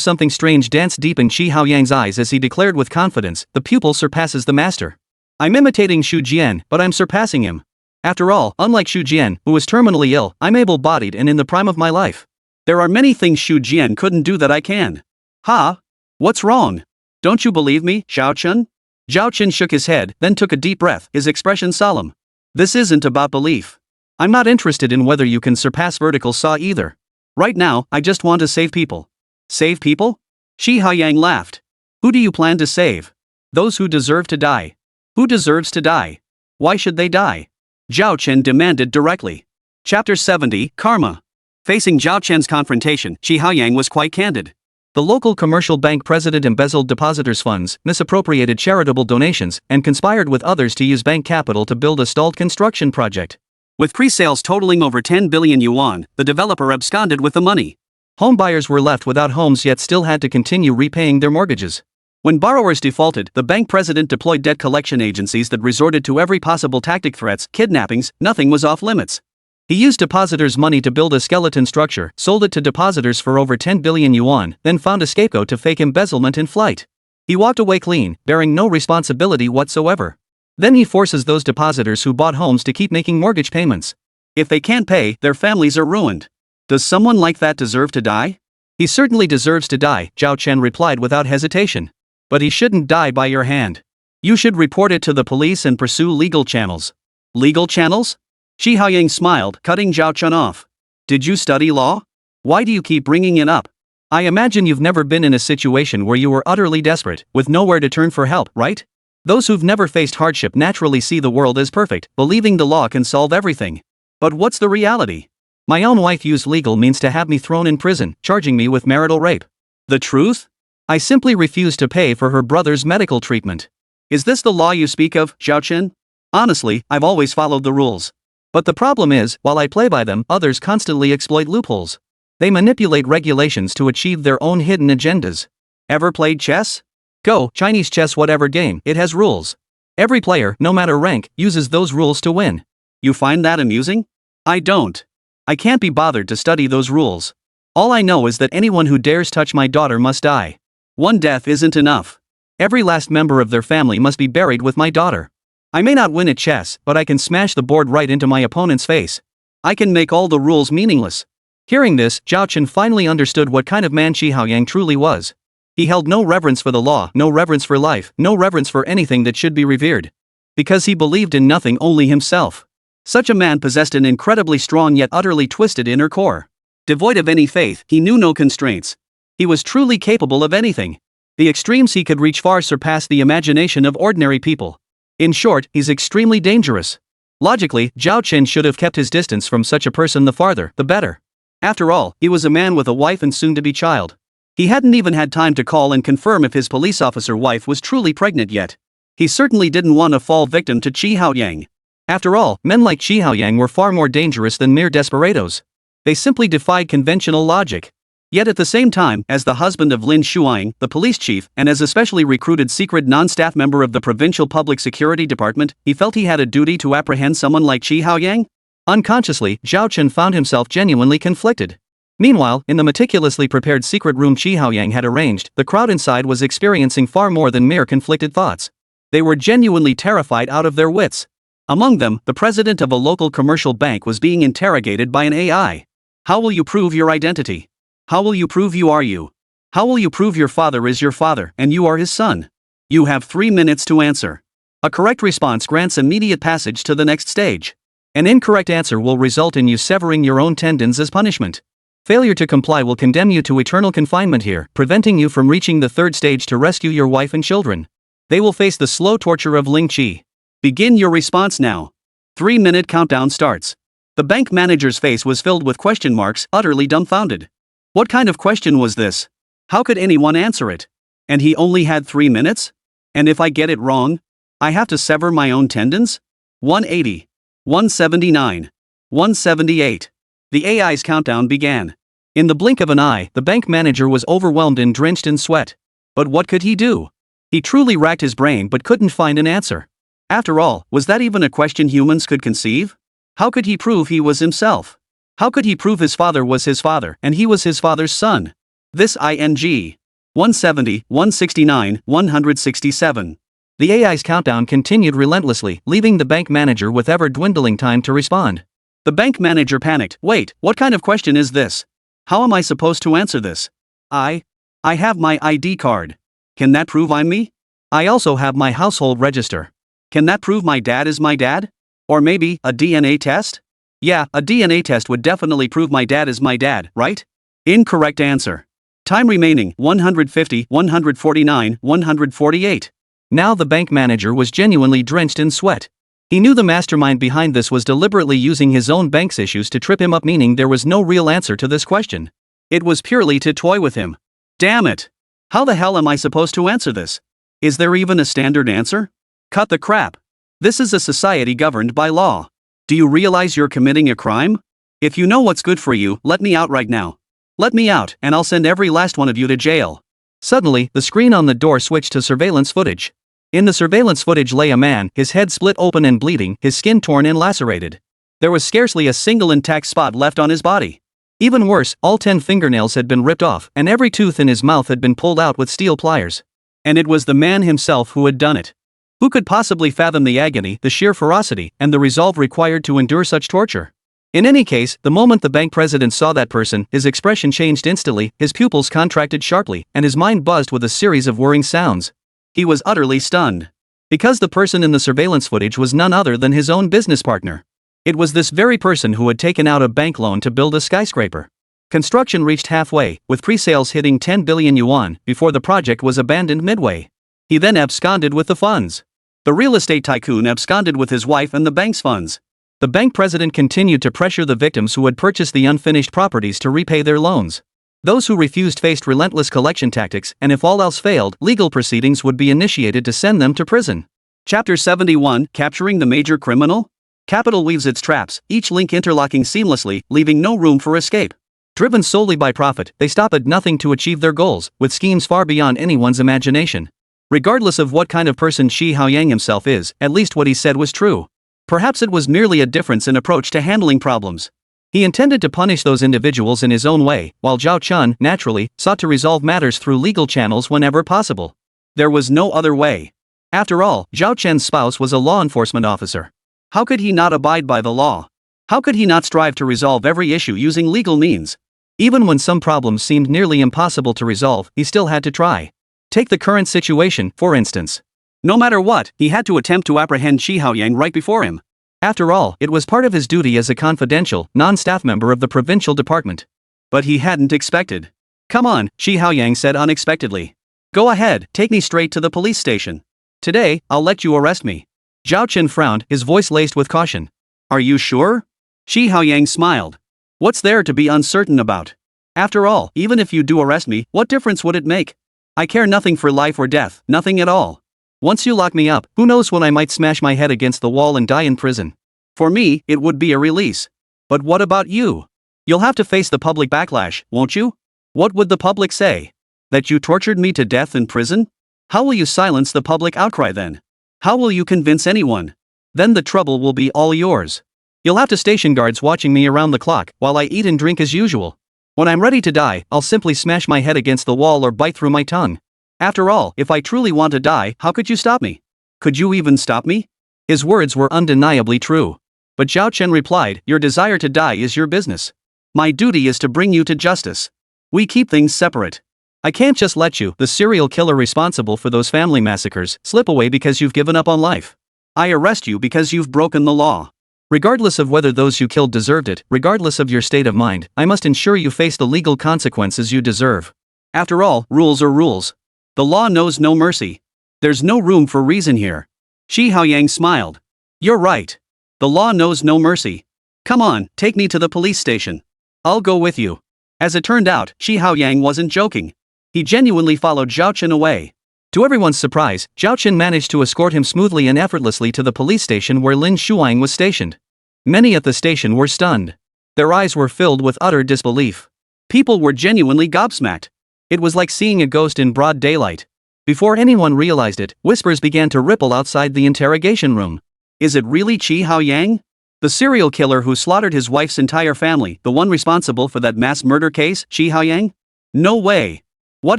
something strange danced deep in Shi Haoyang's eyes as he declared with confidence, the pupil surpasses the master. I'm imitating Xu Jian, but I'm surpassing him. After all, unlike Xu Jian, who was terminally ill, I'm able-bodied and in the prime of my life. There are many things Xu Jian couldn't do that I can. Ha? What's wrong? Don't you believe me, Zhao Chen? Zhao Chen shook his head, then took a deep breath, his expression solemn. This isn't about belief. I'm not interested in whether you can surpass vertical saw either. Right now, I just want to save people. Save people? Shi Haoyang laughed. Who do you plan to save? Those who deserve to die. Who deserves to die? Why should they die? Zhao Chen demanded directly. Chapter 70, Karma. Facing Zhao Chen's confrontation, Shi Haoyang was quite candid. The local commercial bank president embezzled depositors' funds, misappropriated charitable donations, and conspired with others to use bank capital to build a stalled construction project. With pre-sales totaling over 10 billion yuan, the developer absconded with the money. Home buyers were left without homes yet still had to continue repaying their mortgages. When borrowers defaulted, the bank president deployed debt collection agencies that resorted to every possible tactic: threats, kidnappings, nothing was off limits. He used depositors' money to build a skeleton structure, sold it to depositors for over 10 billion yuan, then found a scapegoat to fake embezzlement in flight. He walked away clean, bearing no responsibility whatsoever. Then he forces those depositors who bought homes to keep making mortgage payments. If they can't pay, their families are ruined. Does someone like that deserve to die? He certainly deserves to die, Zhao Chen replied without hesitation. But he shouldn't die by your hand. You should report it to the police and pursue legal channels. Legal channels? Shi Haoyang smiled, cutting Zhao Chen off. Did you study law? Why do you keep bringing it up? I imagine you've never been in a situation where you were utterly desperate, with nowhere to turn for help, right? Those who've never faced hardship naturally see the world as perfect, believing the law can solve everything. But what's the reality? My own wife used legal means to have me thrown in prison, charging me with marital rape. The truth? I simply refused to pay for her brother's medical treatment. Is this the law you speak of, Zhao Chen? Honestly, I've always followed the rules. But the problem is, while I play by them, others constantly exploit loopholes. They manipulate regulations to achieve their own hidden agendas. Ever played chess? Go, Chinese chess, whatever game, it has rules. Every player, no matter rank, uses those rules to win. You find that amusing? I don't. I can't be bothered to study those rules. All I know is that anyone who dares touch my daughter must die. One death isn't enough. Every last member of their family must be buried with my daughter. I may not win at chess, but I can smash the board right into my opponent's face. I can make all the rules meaningless. Hearing this, Zhao Chen finally understood what kind of man Shi Haoyang truly was. He held no reverence for the law, no reverence for life, no reverence for anything that should be revered. Because he believed in nothing, only himself. Such a man possessed an incredibly strong yet utterly twisted inner core. Devoid of any faith, he knew no constraints. He was truly capable of anything. The extremes he could reach far surpassed the imagination of ordinary people. In short, he's extremely dangerous. Logically, Zhao Chen should have kept his distance from such a person. The farther, the better. After all, he was a man with a wife and soon-to-be child. He hadn't even had time to call and confirm if his police officer wife was truly pregnant yet. He certainly didn't want to fall victim to Shi Haoyang. After all, men like Shi Haoyang were far more dangerous than mere desperados. They simply defied conventional logic. Yet at the same time, as the husband of Lin Shuang, the police chief, and as a specially recruited secret non-staff member of the Provincial Public Security Department, he felt he had a duty to apprehend someone like Shi Haoyang. Unconsciously, Zhao Chen found himself genuinely conflicted. Meanwhile, in the meticulously prepared secret room Shi Haoyang had arranged, the crowd inside was experiencing far more than mere conflicted thoughts. They were genuinely terrified out of their wits. Among them, the president of a local commercial bank was being interrogated by an AI. How will you prove your identity? How will you prove you are you? How will you prove your father is your father and you are his son? You have 3 minutes to answer. A correct response grants immediate passage to the next stage. An incorrect answer will result in you severing your own tendons as punishment. Failure to comply will condemn you to eternal confinement here, preventing you from reaching the third stage to rescue your wife and children. They will face the slow torture of Ling Qi. Begin your response now. 3-minute countdown starts. The bank manager's face was filled with question marks, utterly dumbfounded. What kind of question was this? How could anyone answer it? And he only had 3 minutes? And if I get it wrong, I have to sever my own tendons? 180. 179. 178. The AI's countdown began. In the blink of an eye, the bank manager was overwhelmed and drenched in sweat. But what could he do? He truly racked his brain but couldn't find an answer. After all, was that even a question humans could conceive? How could he prove he was himself? How could he prove his father was his father and he was his father's son? This ing. 170, 169, 167. The AI's countdown continued relentlessly, leaving the bank manager with ever-dwindling time to respond. The bank manager panicked. Wait, what kind of question is this? How am I supposed to answer this? I have my ID card. Can that prove I'm me? I also have my household register. Can that prove my dad is my dad? Or maybe a DNA test? Yeah, a DNA test would definitely prove my dad is my dad, right? Incorrect answer. Time remaining 150, 149, 148. Now the bank manager was genuinely drenched in sweat. He knew the mastermind behind this was deliberately using his own bank's issues to trip him up, meaning there was no real answer to this question. It was purely to toy with him. Damn it! How the hell am I supposed to answer this? Is there even a standard answer? Cut the crap. This is a society governed by law. Do you realize you're committing a crime? If you know what's good for you, let me out right now. Let me out, and I'll send every last one of you to jail. Suddenly, the screen on the door switched to surveillance footage. In the surveillance footage lay a man, his head split open and bleeding, his skin torn and lacerated. There was scarcely a single intact spot left on his body. Even worse, all 10 fingernails had been ripped off, and every tooth in his mouth had been pulled out with steel pliers. And it was the man himself who had done it. Who could possibly fathom the agony, the sheer ferocity, and the resolve required to endure such torture? In any case, the moment the bank president saw that person, his expression changed instantly, his pupils contracted sharply, and his mind buzzed with a series of whirring sounds. He was utterly stunned. Because the person in the surveillance footage was none other than his own business partner. It was this very person who had taken out a bank loan to build a skyscraper. Construction reached halfway, with pre-sales hitting 10 billion yuan, before the project was abandoned midway. He then absconded with the funds. The real estate tycoon absconded with his wife and the bank's funds. The bank president continued to pressure the victims who had purchased the unfinished properties to repay their loans. Those who refused faced relentless collection tactics, and if all else failed, legal proceedings would be initiated to send them to prison. Chapter 71, Capturing the Major Criminal? Capital weaves its traps, each link interlocking seamlessly, leaving no room for escape. Driven solely by profit, they stop at nothing to achieve their goals, with schemes far beyond anyone's imagination. Regardless of what kind of person Shi Haoyang himself is, at least what he said was true. Perhaps it was merely a difference in approach to handling problems. He intended to punish those individuals in his own way, while Zhao Chen, naturally, sought to resolve matters through legal channels whenever possible. There was no other way. After all, Zhao Chen's spouse was a law enforcement officer. How could he not abide by the law? How could he not strive to resolve every issue using legal means? Even when some problems seemed nearly impossible to resolve, he still had to try. Take the current situation, for instance. No matter what, he had to attempt to apprehend Shi Haoyang right before him. After all, it was part of his duty as a confidential, non-staff member of the provincial department. But he hadn't expected. Come on, Shi Haoyang said unexpectedly. Go ahead, take me straight to the police station. Today, I'll let you arrest me. Zhao Chen frowned, his voice laced with caution. Are you sure? Shi Haoyang smiled. What's there to be uncertain about? After all, even if you do arrest me, what difference would it make? I care nothing for life or death, nothing at all. Once you lock me up, who knows when I might smash my head against the wall and die in prison. For me, it would be a release. But what about you? You'll have to face the public backlash, won't you? What would the public say? That you tortured me to death in prison? How will you silence the public outcry then? How will you convince anyone? Then the trouble will be all yours. You'll have to station guards watching me around the clock while I eat and drink as usual. When I'm ready to die, I'll simply smash my head against the wall or bite through my tongue. After all, if I truly want to die, how could you stop me? Could you even stop me? His words were undeniably true. But Zhao Chen replied, your desire to die is your business. My duty is to bring you to justice. We keep things separate. I can't just let you, the serial killer responsible for those family massacres, slip away because you've given up on life. I arrest you because you've broken the law. Regardless of whether those you killed deserved it, regardless of your state of mind, I must ensure you face the legal consequences you deserve. After all, rules are rules. The law knows no mercy. There's no room for reason here. Shi Haoyang smiled. You're right. The law knows no mercy. Come on, take me to the police station. I'll go with you. As it turned out, Shi Haoyang wasn't joking. He genuinely followed Zhao Chen away. To everyone's surprise, Zhao Chen managed to escort him smoothly and effortlessly to the police station where Lin Shuang was stationed. Many at the station were stunned. Their eyes were filled with utter disbelief. People were genuinely gobsmacked. It was like seeing a ghost in broad daylight. Before anyone realized it, whispers began to ripple outside the interrogation room. Is it really Shi Haoyang? The serial killer who slaughtered his wife's entire family, the one responsible for that mass murder case, Shi Haoyang? No way. What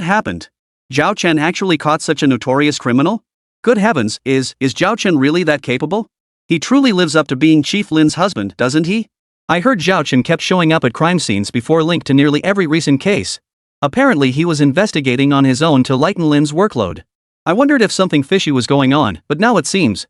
happened? Zhao Chen actually caught such a notorious criminal? Good heavens, is Zhao Chen really that capable? He truly lives up to being Chief Lin's husband, doesn't he? I heard Zhao Chen kept showing up at crime scenes before linked to nearly every recent case. Apparently he was investigating on his own to lighten Lin's workload. I wondered if something fishy was going on, but now it seems.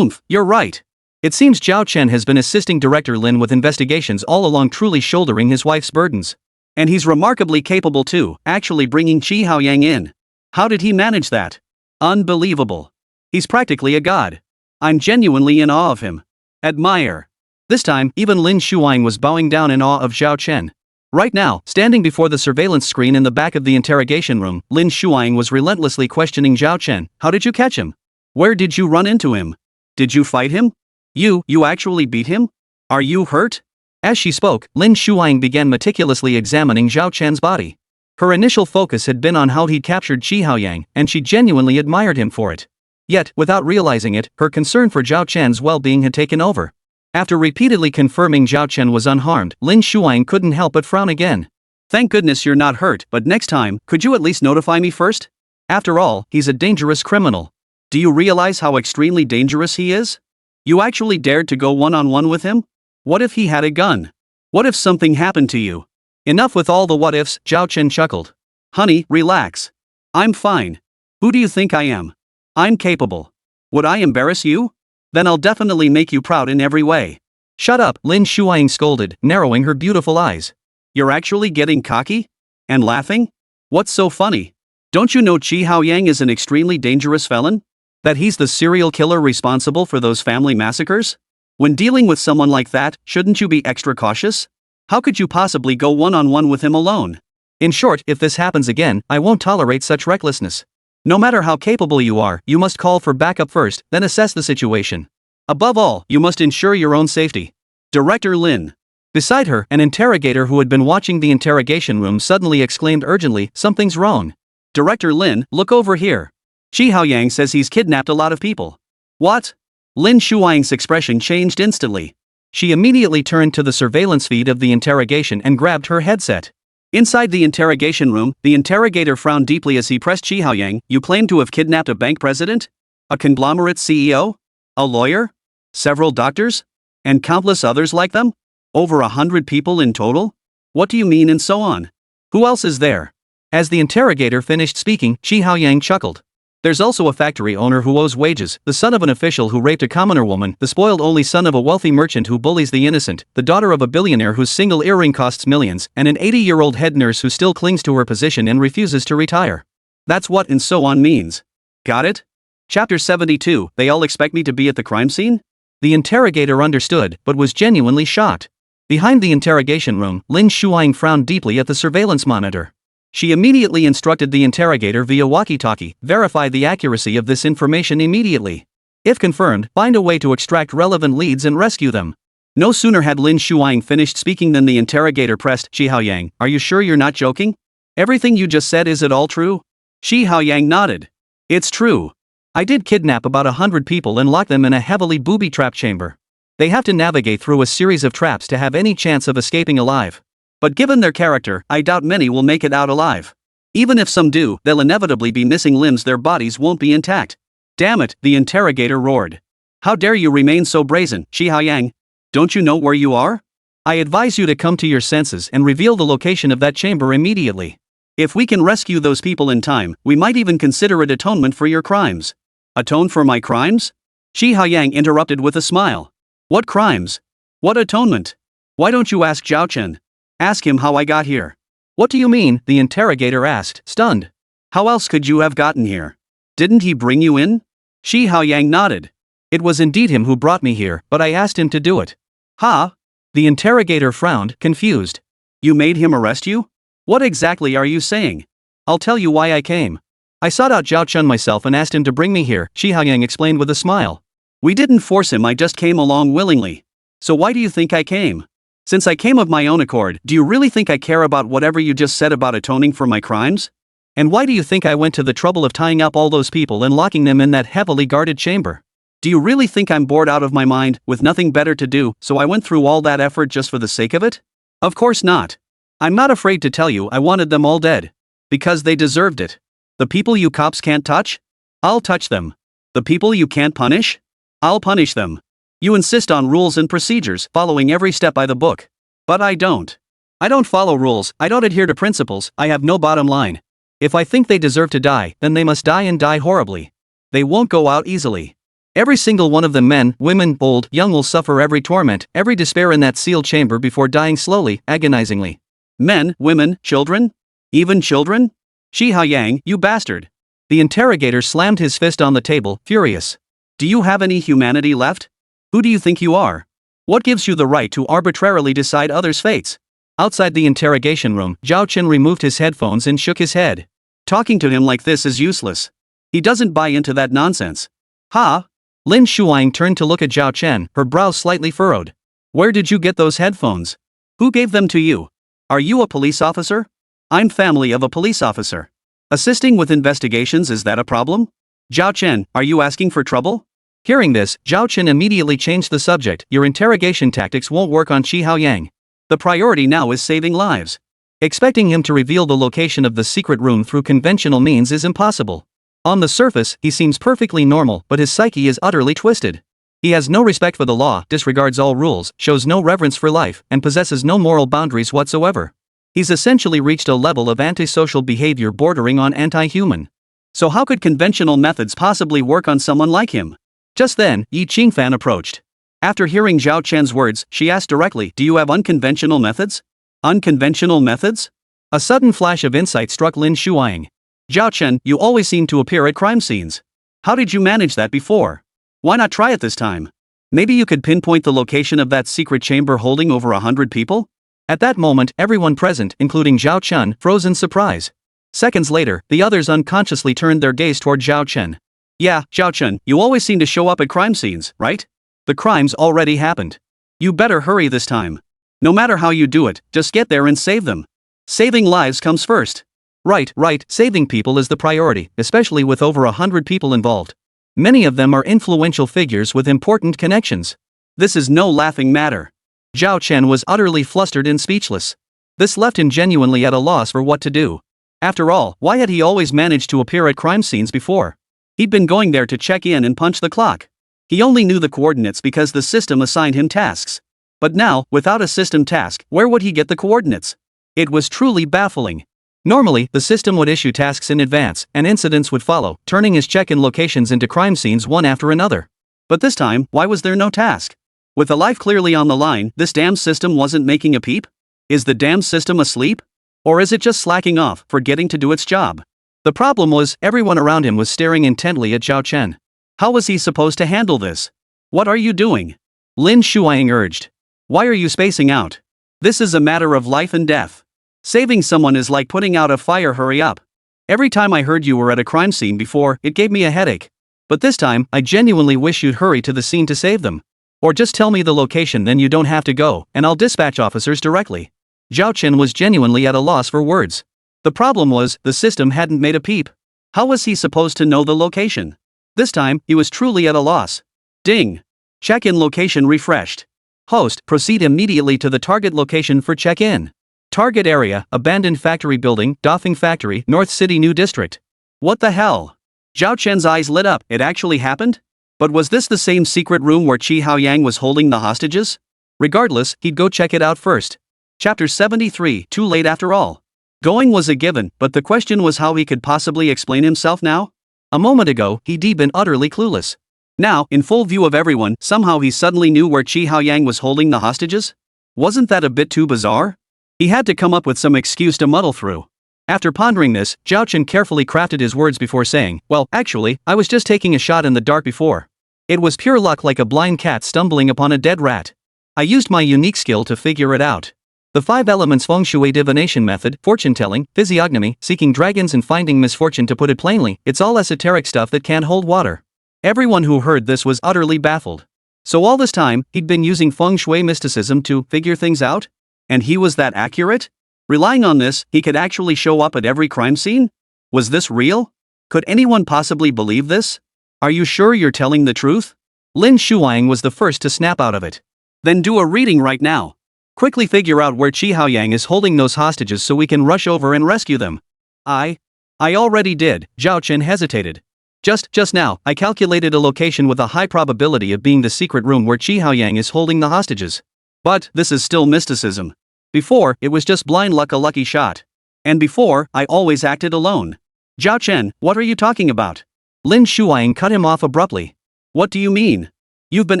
You're right. It seems Zhao Chen has been assisting Director Lin with investigations all along, truly shouldering his wife's burdens. And he's remarkably capable too, actually bringing Shi Haoyang in. How did he manage that? Unbelievable. He's practically a god. I'm genuinely in awe of him. Admire. This time, even Lin Shuang was bowing down in awe of Zhao Chen. Right now, standing before the surveillance screen in the back of the interrogation room, Lin Shuang was relentlessly questioning Zhao Chen. How did you catch him? Where did you run into him? Did you fight him? You actually beat him? Are you hurt? As she spoke, Lin Shuang began meticulously examining Zhao Chen's body. Her initial focus had been on how he'd captured Shi Haoyang, and she genuinely admired him for it. Yet, without realizing it, her concern for Zhao Chen's well-being had taken over. After repeatedly confirming Zhao Chen was unharmed, Lin Shuang couldn't help but frown again. Thank goodness you're not hurt, but next time, could you at least notify me first? After all, he's a dangerous criminal. Do you realize how extremely dangerous he is? You actually dared to go one-on-one with him? What if he had a gun? What if something happened to you? Enough with all the what-ifs, Zhao Chen chuckled. Honey, relax. I'm fine. Who do you think I am? I'm capable. Would I embarrass you? Then I'll definitely make you proud in every way. Shut up, Lin Shuang scolded, narrowing her beautiful eyes. You're actually getting cocky? And laughing? What's so funny? Don't you know Shi Haoyang is an extremely dangerous felon? That he's the serial killer responsible for those family massacres? When dealing with someone like that, shouldn't you be extra cautious? How could you possibly go one-on-one with him alone? In short, if this happens again, I won't tolerate such recklessness. No matter how capable you are, you must call for backup first, then assess the situation. Above all, you must ensure your own safety. Director Lin. Beside her, an interrogator who had been watching the interrogation room suddenly exclaimed urgently, something's wrong. Director Lin, look over here. Shi Haoyang says he's kidnapped a lot of people. What? Lin Shuang's expression changed instantly. She immediately turned to the surveillance feed of the interrogation and grabbed her headset. Inside the interrogation room, the interrogator frowned deeply as he pressed Chi Haoyang. You claim to have kidnapped a bank president? A conglomerate CEO? A lawyer? Several doctors? And countless others like them? Over 100 people in total? What do you mean and so on? Who else is there? As the interrogator finished speaking, Chi Haoyang chuckled. There's also a factory owner who owes wages, the son of an official who raped a commoner woman, the spoiled only son of a wealthy merchant who bullies the innocent, the daughter of a billionaire whose single earring costs millions, and an 80-year-old head nurse who still clings to her position and refuses to retire. That's what and so on means. Got it? Chapter 72, They all expect me to be at the crime scene? The interrogator understood, but was genuinely shocked. Behind the interrogation room, Lin Shuang frowned deeply at the surveillance monitor. She immediately instructed the interrogator via walkie-talkie, verify the accuracy of this information immediately. If confirmed, find a way to extract relevant leads and rescue them. No sooner had Lin Shuang finished speaking than the interrogator pressed, Chi Haoyang, are you sure you're not joking? Everything you just said, is it all true? Chi Haoyang nodded. It's true. I did kidnap about 100 people and lock them in a heavily booby-trapped chamber. They have to navigate through a series of traps to have any chance of escaping alive. But given their character, I doubt many will make it out alive. Even if some do, they'll inevitably be missing limbs, their bodies won't be intact. Damn it, the interrogator roared. How dare you remain so brazen, Chi Haoyang? Don't you know where you are? I advise you to come to your senses and reveal the location of that chamber immediately. If we can rescue those people in time, we might even consider it atonement for your crimes. Atone for my crimes? Chi Haoyang interrupted with a smile. What crimes? What atonement? Why don't you ask Zhao Chen? Ask him how I got here. What do you mean? The interrogator asked, stunned. How else could you have gotten here? Didn't he bring you in? Chi Haoyang nodded. It was indeed him who brought me here, but I asked him to do it. Ha? The interrogator frowned, confused. You made him arrest you? What exactly are you saying? I'll tell you why I came. I sought out Zhao Chen myself and asked him to bring me here, Chi Haoyang explained with a smile. We didn't force him, I just came along willingly. So why do you think I came? Since I came of my own accord, do you really think I care about whatever you just said about atoning for my crimes? And why do you think I went to the trouble of tying up all those people and locking them in that heavily guarded chamber? Do you really think I'm bored out of my mind, with nothing better to do, so I went through all that effort just for the sake of it? Of course not. I'm not afraid to tell you I wanted them all dead. Because they deserved it. The people you cops can't touch? I'll touch them. The people you can't punish? I'll punish them. You insist on rules and procedures, following every step by the book. But I don't. I don't follow rules, I don't adhere to principles, I have no bottom line. If I think they deserve to die, then they must die and die horribly. They won't go out easily. Every single one of them, men, women, old, young, will suffer every torment, every despair in that sealed chamber before dying slowly, agonizingly. Men, women, children? Even children? Chi Haoyang, you bastard. The interrogator slammed his fist on the table, furious. Do you have any humanity left? Who do you think you are? What gives you the right to arbitrarily decide others' fates? Outside the interrogation room, Zhao Chen removed his headphones and shook his head. Talking to him like this is useless. He doesn't buy into that nonsense. Ha? Lin Shuang turned to look at Zhao Chen, her brow slightly furrowed. Where did you get those headphones? Who gave them to you? Are you a police officer? I'm family of a police officer. Assisting with investigations, is that a problem? Zhao Chen, are you asking for trouble? Hearing this, Zhao Chen immediately changed the subject. Your interrogation tactics won't work on Chi Haoyang. The priority now is saving lives. Expecting him to reveal the location of the secret room through conventional means is impossible. On the surface, he seems perfectly normal, but his psyche is utterly twisted. He has no respect for the law, disregards all rules, shows no reverence for life, and possesses no moral boundaries whatsoever. He's essentially reached a level of antisocial behavior bordering on anti-human. So how could conventional methods possibly work on someone like him? Just then, Yi Qingfan approached. After hearing Zhao Chen's words, she asked directly, do you have unconventional methods? Unconventional methods? A sudden flash of insight struck Lin Shuang. Zhao Chen, you always seem to appear at crime scenes. How did you manage that before? Why not try it this time? Maybe you could pinpoint the location of that secret chamber holding over 100 people? At that moment, everyone present, including Zhao Chen, froze in surprise. Seconds later, the others unconsciously turned their gaze toward Zhao Chen. Yeah, Zhao Chen, you always seem to show up at crime scenes, right? The crimes already happened. You better hurry this time. No matter how you do it, just get there and save them. Saving lives comes first. Right, saving people is the priority, especially with over 100 people involved. Many of them are influential figures with important connections. This is no laughing matter. Zhao Chen was utterly flustered and speechless. This left him genuinely at a loss for what to do. After all, why had he always managed to appear at crime scenes before? He'd been going there to check in and punch the clock. He only knew the coordinates because the system assigned him tasks. But now, without a system task, where would he get the coordinates? It was truly baffling. Normally, the system would issue tasks in advance, and incidents would follow, turning his check-in locations into crime scenes one after another. But this time, why was there no task? With a life clearly on the line, this damn system wasn't making a peep? Is the damn system asleep? Or is it just slacking off, forgetting to do its job? The problem was, everyone around him was staring intently at Zhao Chen. How was he supposed to handle this? What are you doing? Lin Shuang urged. Why are you spacing out? This is a matter of life and death. Saving someone is like putting out a fire, hurry up. Every time I heard you were at a crime scene before, it gave me a headache. But this time, I genuinely wish you'd hurry to the scene to save them. Or just tell me the location, then you don't have to go, and I'll dispatch officers directly. Zhao Chen was genuinely at a loss for words. The problem was, the system hadn't made a peep. How was he supposed to know the location? This time, he was truly at a loss. Ding! Check-in location refreshed. Host, proceed immediately to the target location for check-in. Target area, abandoned factory building, Doffing Factory, North City New District. What the hell? Zhao Chen's eyes lit up, it actually happened? But was this the same secret room where Qi Haoyang was holding the hostages? Regardless, he'd go check it out first. Chapter 73, too late after all. Going was a given, but the question was how he could possibly explain himself now? A moment ago, he'd been utterly clueless. Now, in full view of everyone, somehow he suddenly knew where Qi Haoyang was holding the hostages? Wasn't that a bit too bizarre? He had to come up with some excuse to muddle through. After pondering this, Zhao Chen carefully crafted his words before saying, well, actually, I was just taking a shot in the dark before. It was pure luck, like a blind cat stumbling upon a dead rat. I used my unique skill to figure it out. The 5 elements feng shui divination method, fortune-telling, physiognomy, seeking dragons and finding misfortune, to put it plainly, it's all esoteric stuff that can't hold water. Everyone who heard this was utterly baffled. So all this time, he'd been using feng shui mysticism to figure things out? And he was that accurate? Relying on this, he could actually show up at every crime scene? Was this real? Could anyone possibly believe this? Are you sure you're telling the truth? Lin Shuang was the first to snap out of it. Then do a reading right now. Quickly figure out where Qi Haoyang is holding those hostages so we can rush over and rescue them. I already did, Zhao Chen hesitated. Just now, I calculated a location with a high probability of being the secret room where Qi Haoyang is holding the hostages. But, this is still mysticism. Before, it was just blind luck, a lucky shot. And before, I always acted alone. Zhao Chen, what are you talking about? Lin Shuang cut him off abruptly. What do you mean? You've been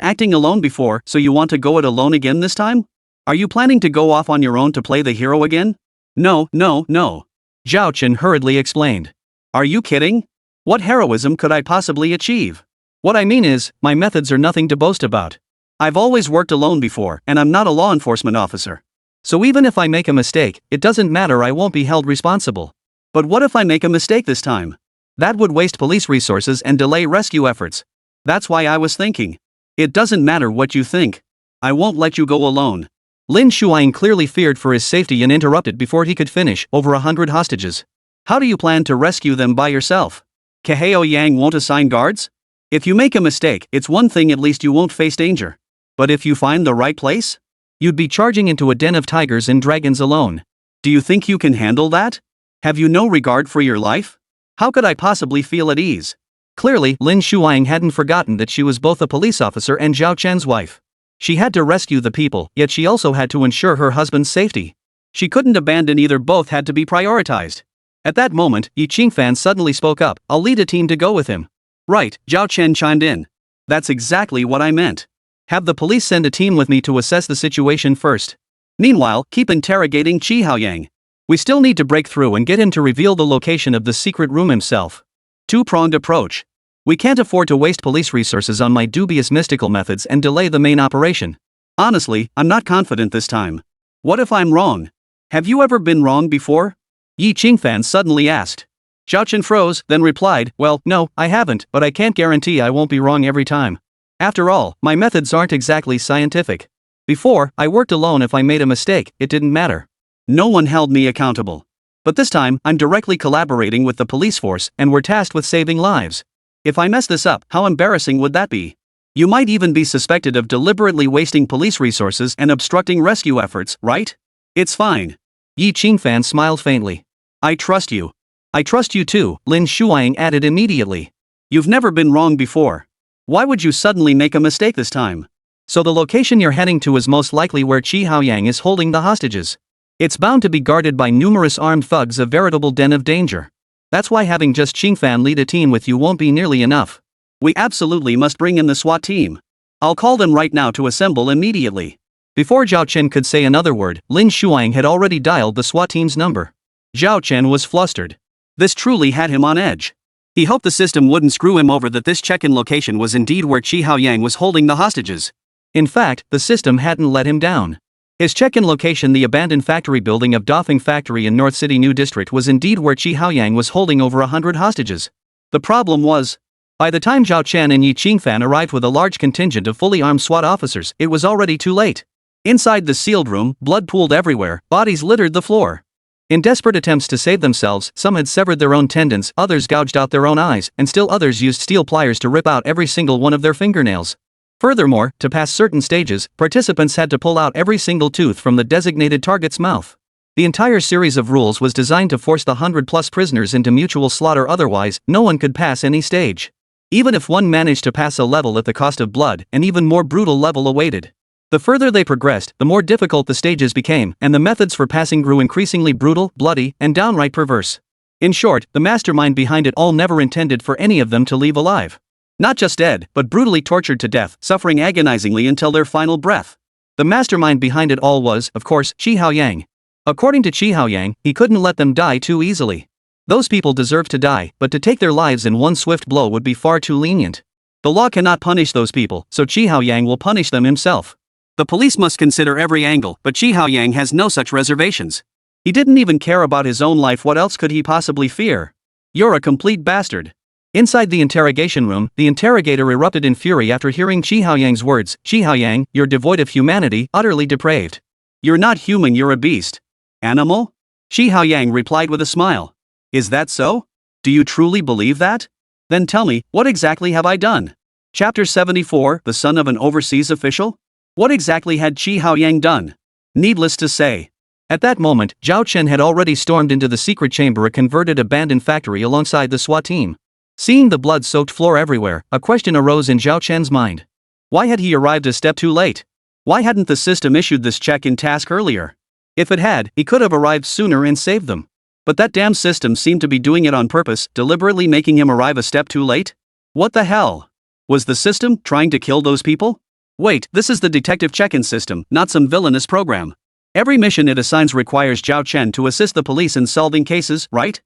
acting alone before, so you want to go it alone again this time? Are you planning to go off on your own to play the hero again? No. Zhao Chen hurriedly explained. Are you kidding? What heroism could I possibly achieve? What I mean is, my methods are nothing to boast about. I've always worked alone before, and I'm not a law enforcement officer. So even if I make a mistake, it doesn't matter, I won't be held responsible. But what if I make a mistake this time? That would waste police resources and delay rescue efforts. That's why I was thinking. It doesn't matter what you think. I won't let you go alone. Lin Shuang clearly feared for his safety and interrupted before he could finish. Over 100 hostages. How do you plan to rescue them by yourself? Qi Yang won't assign guards? If you make a mistake, it's one thing, at least you won't face danger. But if you find the right place? You'd be charging into a den of tigers and dragons alone. Do you think you can handle that? Have you no regard for your life? How could I possibly feel at ease? Clearly, Lin Shuang hadn't forgotten that she was both a police officer and Zhao Chen's wife. She had to rescue the people, yet she also had to ensure her husband's safety. She couldn't abandon either, both had to be prioritized. At that moment, Yi Qingfan suddenly spoke up. I'll lead a team to go with him. Right, Zhao Chen chimed in. That's exactly what I meant. Have the police send a team with me to assess the situation first. Meanwhile, keep interrogating Qi Haoyang. We still need to break through and get him to reveal the location of the secret room himself. Two-pronged approach. We can't afford to waste police resources on my dubious mystical methods and delay the main operation. Honestly, I'm not confident this time. What if I'm wrong? Have you ever been wrong before? Yi Qingfan suddenly asked. Zhao Chen froze, then replied, well, no, I haven't, but I can't guarantee I won't be wrong every time. After all, my methods aren't exactly scientific. Before, I worked alone. If I made a mistake, it didn't matter. No one held me accountable. But this time, I'm directly collaborating with the police force, and we're tasked with saving lives. If I mess this up, how embarrassing would that be? You might even be suspected of deliberately wasting police resources and obstructing rescue efforts, right? It's fine. Yi Qingfan smiled faintly. I trust you. I trust you too, Lin Shuang added immediately. You've never been wrong before. Why would you suddenly make a mistake this time? So the location you're heading to is most likely where Qi Haoyang is holding the hostages. It's bound to be guarded by numerous armed thugs, a veritable den of danger. That's why having just Qingfan lead a team with you won't be nearly enough. We absolutely must bring in the SWAT team. I'll call them right now to assemble immediately. Before Zhao Chen could say another word, Lin Shuang had already dialed the SWAT team's number. Zhao Chen was flustered. This truly had him on edge. He hoped the system wouldn't screw him over, that this check-in location was indeed where Qi Haoyang was holding the hostages. In fact, the system hadn't let him down. His check-in location, the abandoned factory building of Dafeng Factory in North City New District, was indeed where Qi Haoyang was holding over 100 hostages. The problem was, by the time Zhao Chen and Yi Qingfan arrived with a large contingent of fully armed SWAT officers, it was already too late. Inside the sealed room, blood pooled everywhere, bodies littered the floor. In desperate attempts to save themselves, some had severed their own tendons, others gouged out their own eyes, and still others used steel pliers to rip out every single one of their fingernails. Furthermore, to pass certain stages, participants had to pull out every single tooth from the designated target's mouth. The entire series of rules was designed to force the 100+ prisoners into mutual slaughter, otherwise, no one could pass any stage. Even if one managed to pass a level at the cost of blood, an even more brutal level awaited. The further they progressed, the more difficult the stages became, and the methods for passing grew increasingly brutal, bloody, and downright perverse. In short, the mastermind behind it all never intended for any of them to leave alive. Not just dead, but brutally tortured to death, suffering agonizingly until their final breath. The mastermind behind it all was, of course, Qi Haoyang. According to Qi Haoyang, he couldn't let them die too easily. Those people deserved to die, but to take their lives in one swift blow would be far too lenient. The law cannot punish those people, so Qi Haoyang will punish them himself. The police must consider every angle, but Qi Haoyang has no such reservations. He didn't even care about his own life. What else could he possibly fear? You're a complete bastard. Inside the interrogation room, the interrogator erupted in fury after hearing Qi Haoyang's words. Qi Haoyang, you're devoid of humanity, utterly depraved. You're not human, you're a beast. Animal? Qi Haoyang replied with a smile. Is that so? Do you truly believe that? Then tell me, what exactly have I done? Chapter 74, the son of an overseas official? What exactly had Qi Haoyang done? Needless to say. At that moment, Zhao Chen had already stormed into the secret chamber, a converted abandoned factory, alongside the SWAT team. Seeing the blood-soaked floor everywhere, a question arose in Zhao Chen's mind. Why had he arrived a step too late? Why hadn't the system issued this check-in task earlier? If it had, he could have arrived sooner and saved them. But that damn system seemed to be doing it on purpose, deliberately making him arrive a step too late? What the hell? Was the system trying to kill those people? Wait, this is the detective check-in system, not some villainous program. Every mission it assigns requires Zhao Chen to assist the police in solving cases, right?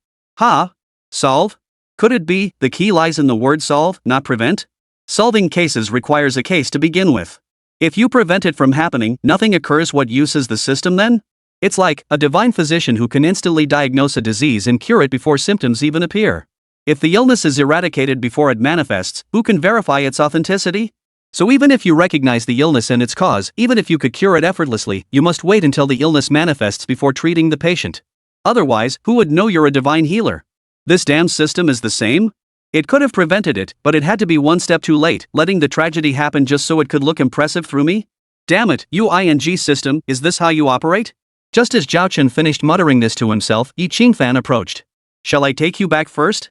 Solve? Could it be, the key lies in the word solve, not prevent? Solving cases requires a case to begin with. If you prevent it from happening, nothing occurs. What use is the system then? It's like a divine physician who can instantly diagnose a disease and cure it before symptoms even appear. If the illness is eradicated before it manifests, who can verify its authenticity? So even if you recognize the illness and its cause, even if you could cure it effortlessly, you must wait until the illness manifests before treating the patient. Otherwise, who would know you're a divine healer? This damn system is the same? It could have prevented it, but it had to be one step too late, letting the tragedy happen just so it could look impressive through me? Damn it, UING system, is this how you operate? Just as Zhao Chen finished muttering this to himself, Yi Qingfan approached. Shall I take you back first?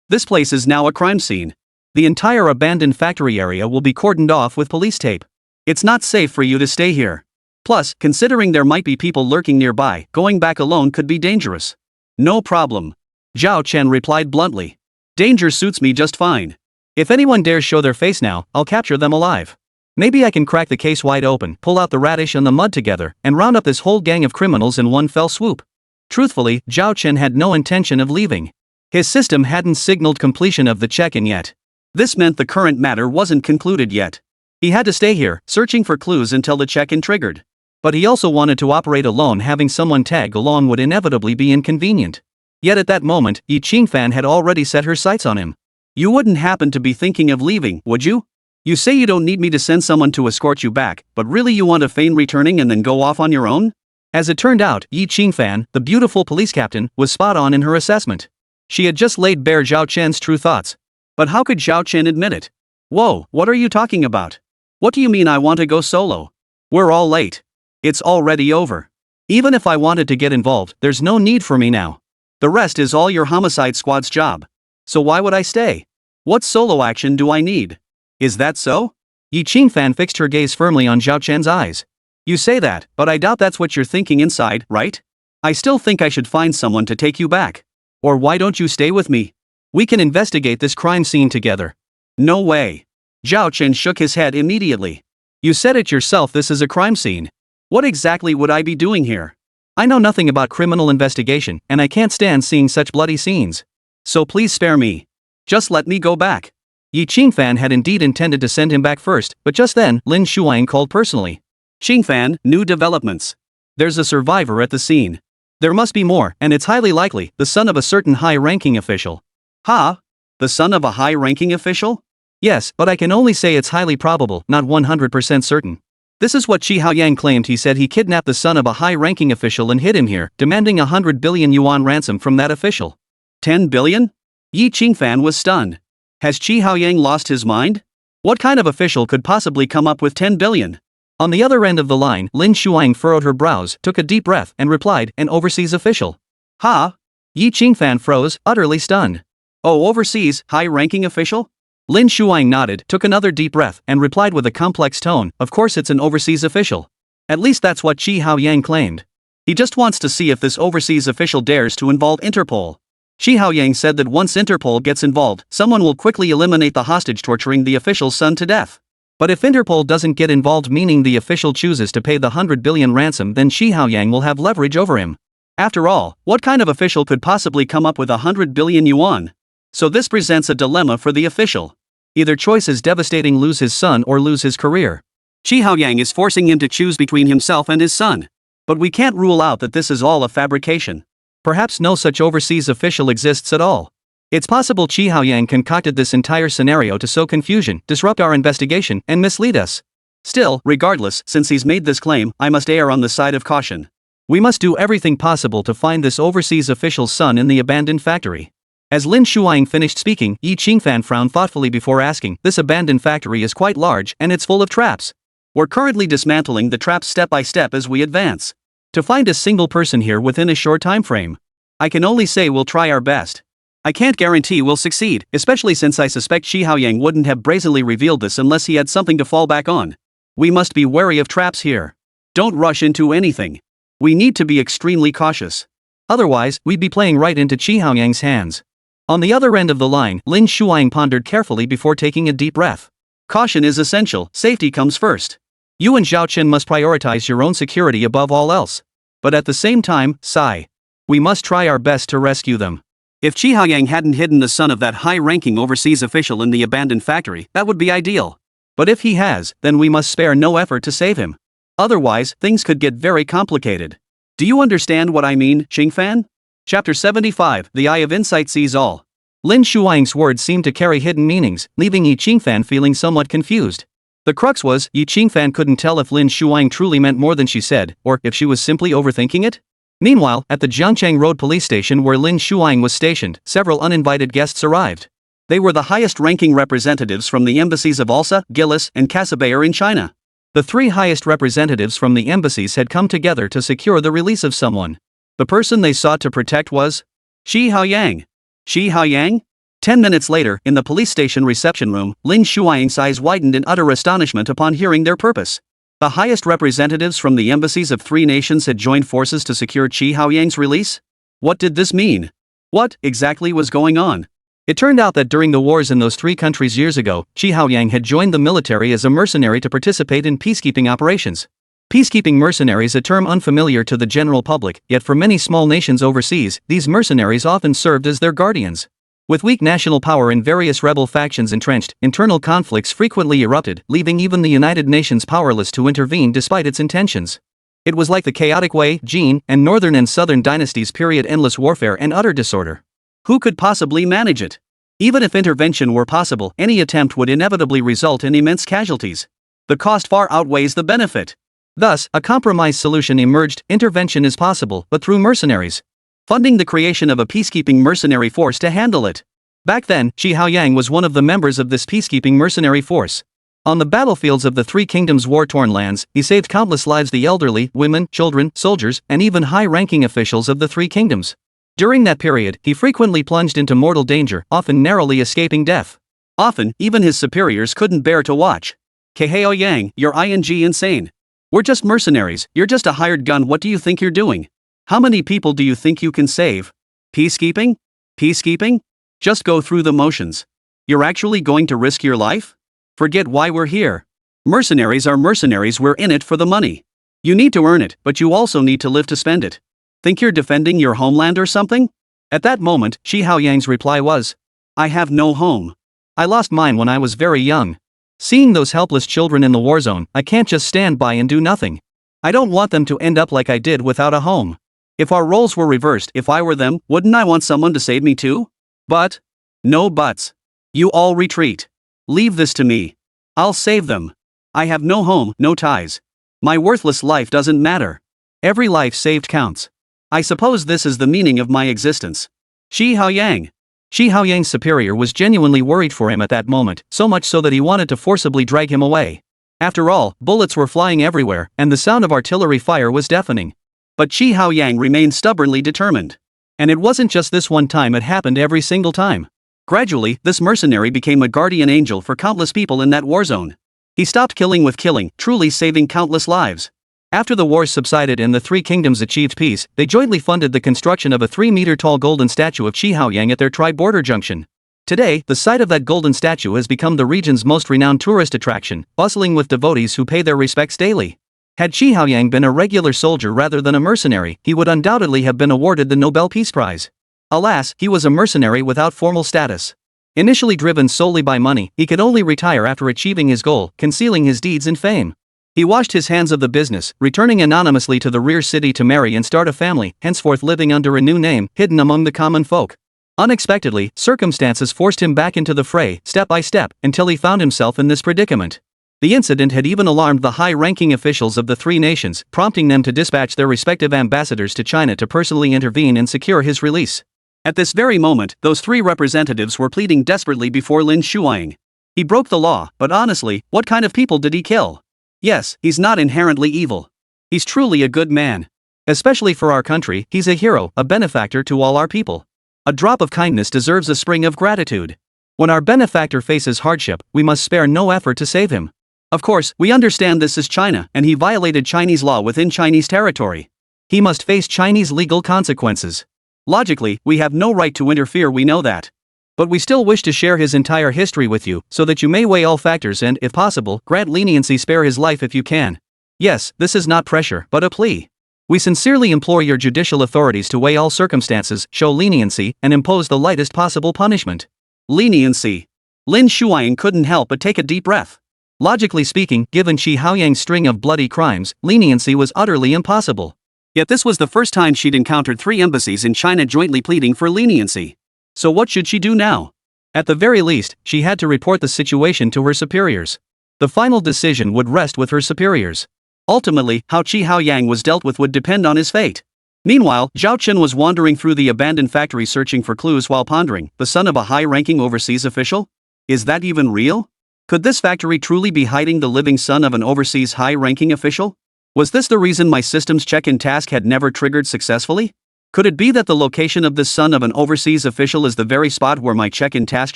This place is now a crime scene. The entire abandoned factory area will be cordoned off with police tape. It's not safe for you to stay here. Plus, considering there might be people lurking nearby, going back alone could be dangerous. No problem. Zhao Chen replied bluntly. Danger suits me just fine. If anyone dares show their face now, I'll capture them alive. Maybe I can crack the case wide open, pull out the radish and the mud together, and round up this whole gang of criminals in one fell swoop. Truthfully, Zhao Chen had no intention of leaving. His system hadn't signaled completion of the check-in yet. This meant the current matter wasn't concluded yet. He had to stay here, searching for clues until the check-in triggered. But he also wanted to operate alone. Having someone tag along would inevitably be inconvenient. Yet at that moment, Yi Qingfan had already set her sights on him. You wouldn't happen to be thinking of leaving, would you? You say you don't need me to send someone to escort you back, but really you want to feign returning and then go off on your own? As it turned out, Yi Qingfan, the beautiful police captain, was spot on in her assessment. She had just laid bare Zhao Chen's true thoughts. But how could Zhao Chen admit it? Whoa, what are you talking about? What do you mean I want to go solo? We're all late. It's already over. Even if I wanted to get involved, there's no need for me now. The rest is all your homicide squad's job. So why would I stay? What solo action do I need? Is that so? Yi Qingfan fixed her gaze firmly on Zhao Chen's eyes. You say that, but I doubt that's what you're thinking inside, right? I still think I should find someone to take you back. Or why don't you stay with me? We can investigate this crime scene together. No way. Zhao Chen shook his head immediately. You said it yourself, this is a crime scene. What exactly would I be doing here? I know nothing about criminal investigation, and I can't stand seeing such bloody scenes. So please spare me. Just let me go back. Yi Qingfan had indeed intended to send him back first, but just then, Lin Shuang called personally. Qingfan, new developments. There's a survivor at the scene. There must be more, and it's highly likely the son of a certain high-ranking official. Ha? The son of a high-ranking official? Yes, but I can only say it's highly probable, not 100% certain. This is what Qi Haoyang claimed. He said he kidnapped the son of a high-ranking official and hid him here, demanding 100 billion yuan ransom from that official. 10 billion? Yi Qingfan was stunned. Has Qi Haoyang lost his mind? What kind of official could possibly come up with 10 billion? On the other end of the line, Lin Shuang furrowed her brows, took a deep breath, and replied, an overseas official. Ha? Yi Qingfan froze, utterly stunned. Oh, overseas, high-ranking official? Lin Shuang nodded, took another deep breath, and replied with a complex tone, of course it's an overseas official. At least that's what Qi Haoyang claimed. He just wants to see if this overseas official dares to involve Interpol. Qi Haoyang said that once Interpol gets involved, someone will quickly eliminate the hostage torturing the official's son to death. But if Interpol doesn't get involved, meaning the official chooses to pay the 100 billion ransom, then Qi Haoyang will have leverage over him. After all, what kind of official could possibly come up with 100 billion yuan? So this presents a dilemma for the official. Either choice is devastating: lose his son or lose his career. Qi Haoyang is forcing him to choose between himself and his son. But we can't rule out that this is all a fabrication. Perhaps no such overseas official exists at all. It's possible Qi Haoyang concocted this entire scenario to sow confusion, disrupt our investigation, and mislead us. Still, regardless, since he's made this claim, I must err on the side of caution. We must do everything possible to find this overseas official's son in the abandoned factory. As Lin Shuang finished speaking, Yi Qingfan frowned thoughtfully before asking, this abandoned factory is quite large, and it's full of traps. We're currently dismantling the traps step by step as we advance. To find a single person here within a short time frame, I can only say we'll try our best. I can't guarantee we'll succeed, especially since I suspect Qi Haoyang wouldn't have brazenly revealed this unless he had something to fall back on. We must be wary of traps here. Don't rush into anything. We need to be extremely cautious. Otherwise, we'd be playing right into Qi Haoyang's hands. On the other end of the line, Lin Shuang pondered carefully before taking a deep breath. Caution is essential, safety comes first. You and Zhao Chen must prioritize your own security above all else. But at the same time, sigh. We must try our best to rescue them. If Qi Haoyang hadn't hidden the son of that high-ranking overseas official in the abandoned factory, that would be ideal. But if he has, then we must spare no effort to save him. Otherwise, things could get very complicated. Do you understand what I mean, Qingfan? Chapter 75, The Eye of Insight Sees All. Lin Shuang's words seemed to carry hidden meanings, leaving Yi Qingfan feeling somewhat confused. The crux was, Yi Qingfan couldn't tell if Lin Shuang truly meant more than she said, or if she was simply overthinking it. Meanwhile, at the Jiangcheng Road police station where Lin Shuang was stationed, several uninvited guests arrived. They were the highest-ranking representatives from the embassies of Alsa, Gilis, and Casabayer in China. The three highest representatives from the embassies had come together to secure the release of someone. The person they sought to protect was Qi Haoyang. Qi Haoyang? 10 minutes later, in the police station reception room, Lin Shuang's eyes widened in utter astonishment upon hearing their purpose. The highest representatives from the embassies of three nations had joined forces to secure Qi Haoyang's release? What did this mean? What exactly was going on? It turned out that during the wars in those three countries years ago, Qi Haoyang had joined the military as a mercenary to participate in peacekeeping operations. Peacekeeping mercenaries, a term unfamiliar to the general public, yet for many small nations overseas, these mercenaries often served as their guardians. With weak national power and various rebel factions entrenched, internal conflicts frequently erupted, leaving even the United Nations powerless to intervene despite its intentions. It was like the chaotic Wei, Jin, and Northern and Southern dynasties period, endless warfare and utter disorder. Who could possibly manage it? Even if intervention were possible, any attempt would inevitably result in immense casualties. The cost far outweighs the benefit. Thus, a compromise solution emerged: intervention is possible, but through mercenaries. Funding the creation of a peacekeeping mercenary force to handle it. Back then, Qi Haoyang was one of the members of this peacekeeping mercenary force. On the battlefields of the Three Kingdoms' war-torn lands, he saved countless lives, the elderly, women, children, soldiers, and even high-ranking officials of the Three Kingdoms. During that period, he frequently plunged into mortal danger, often narrowly escaping death. Often, even his superiors couldn't bear to watch. Kaheo Yang, you're insane. We're just mercenaries, you're just a hired gun, what do you think you're doing? How many people do you think you can save? Peacekeeping? Peacekeeping? Just go through the motions. You're actually going to risk your life? Forget why we're here. Mercenaries are mercenaries, we're in it for the money. You need to earn it, but you also need to live to spend it. Think you're defending your homeland or something? At that moment, Shi Haoyang's reply was, I have no home. I lost mine when I was very young. Seeing those helpless children in the war zone, I can't just stand by and do nothing. I don't want them to end up like I did, without a home. If our roles were reversed, if I were them, wouldn't I want someone to save me too? But, no buts. You all retreat. Leave this to me. I'll save them. I have no home, no ties. My worthless life doesn't matter. Every life saved counts. I suppose this is the meaning of my existence. Shi Haoyang. Shi Haoyang's superior was genuinely worried for him at that moment, so much so that he wanted to forcibly drag him away. After all, bullets were flying everywhere, and the sound of artillery fire was deafening. But Shi Haoyang remained stubbornly determined. And it wasn't just this one time, it happened every single time. Gradually, this mercenary became a guardian angel for countless people in that war zone. He stopped killing with killing, truly saving countless lives. After the wars subsided and the Three Kingdoms achieved peace, they jointly funded the construction of a 3-meter-tall golden statue of Shi Haoyang at their tri-border junction. Today, the site of that golden statue has become the region's most renowned tourist attraction, bustling with devotees who pay their respects daily. Had Shi Haoyang been a regular soldier rather than a mercenary, he would undoubtedly have been awarded the Nobel Peace Prize. Alas, he was a mercenary without formal status. Initially driven solely by money, he could only retire after achieving his goal, concealing his deeds and fame. He washed his hands of the business, returning anonymously to the rear city to marry and start a family, henceforth living under a new name, hidden among the common folk. Unexpectedly, circumstances forced him back into the fray, step by step, until he found himself in this predicament. The incident had even alarmed the high-ranking officials of the three nations, prompting them to dispatch their respective ambassadors to China to personally intervene and secure his release. At this very moment, those three representatives were pleading desperately before Lin Shuang. He broke the law, but honestly, what kind of people did he kill? Yes, he's not inherently evil. He's truly a good man. Especially for our country, he's a hero, a benefactor to all our people. A drop of kindness deserves a spring of gratitude. When our benefactor faces hardship, we must spare no effort to save him. Of course, we understand this is China, and he violated Chinese law within Chinese territory. He must face Chinese legal consequences. Logically, we have no right to interfere, we know that. But we still wish to share his entire history with you, so that you may weigh all factors and, if possible, grant leniency, spare his life if you can. Yes, this is not pressure, but a plea. We sincerely implore your judicial authorities to weigh all circumstances, show leniency, and impose the lightest possible punishment. Leniency. Lin Shuang couldn't help but take a deep breath. Logically speaking, given Shi Haoyang's string of bloody crimes, leniency was utterly impossible. Yet this was the first time she'd encountered three embassies in China jointly pleading for leniency. So what should she do now? At the very least, she had to report the situation to her superiors. The final decision would rest with her superiors. Ultimately, how Shi Haoyang was dealt with would depend on his fate. Meanwhile, Zhao Chen was wandering through the abandoned factory searching for clues while pondering, the son of a high-ranking overseas official? Is that even real? Could this factory truly be hiding the living son of an overseas high-ranking official? Was this the reason my system's check-in task had never triggered successfully? Could it be that the location of this son of an overseas official is the very spot where my check-in task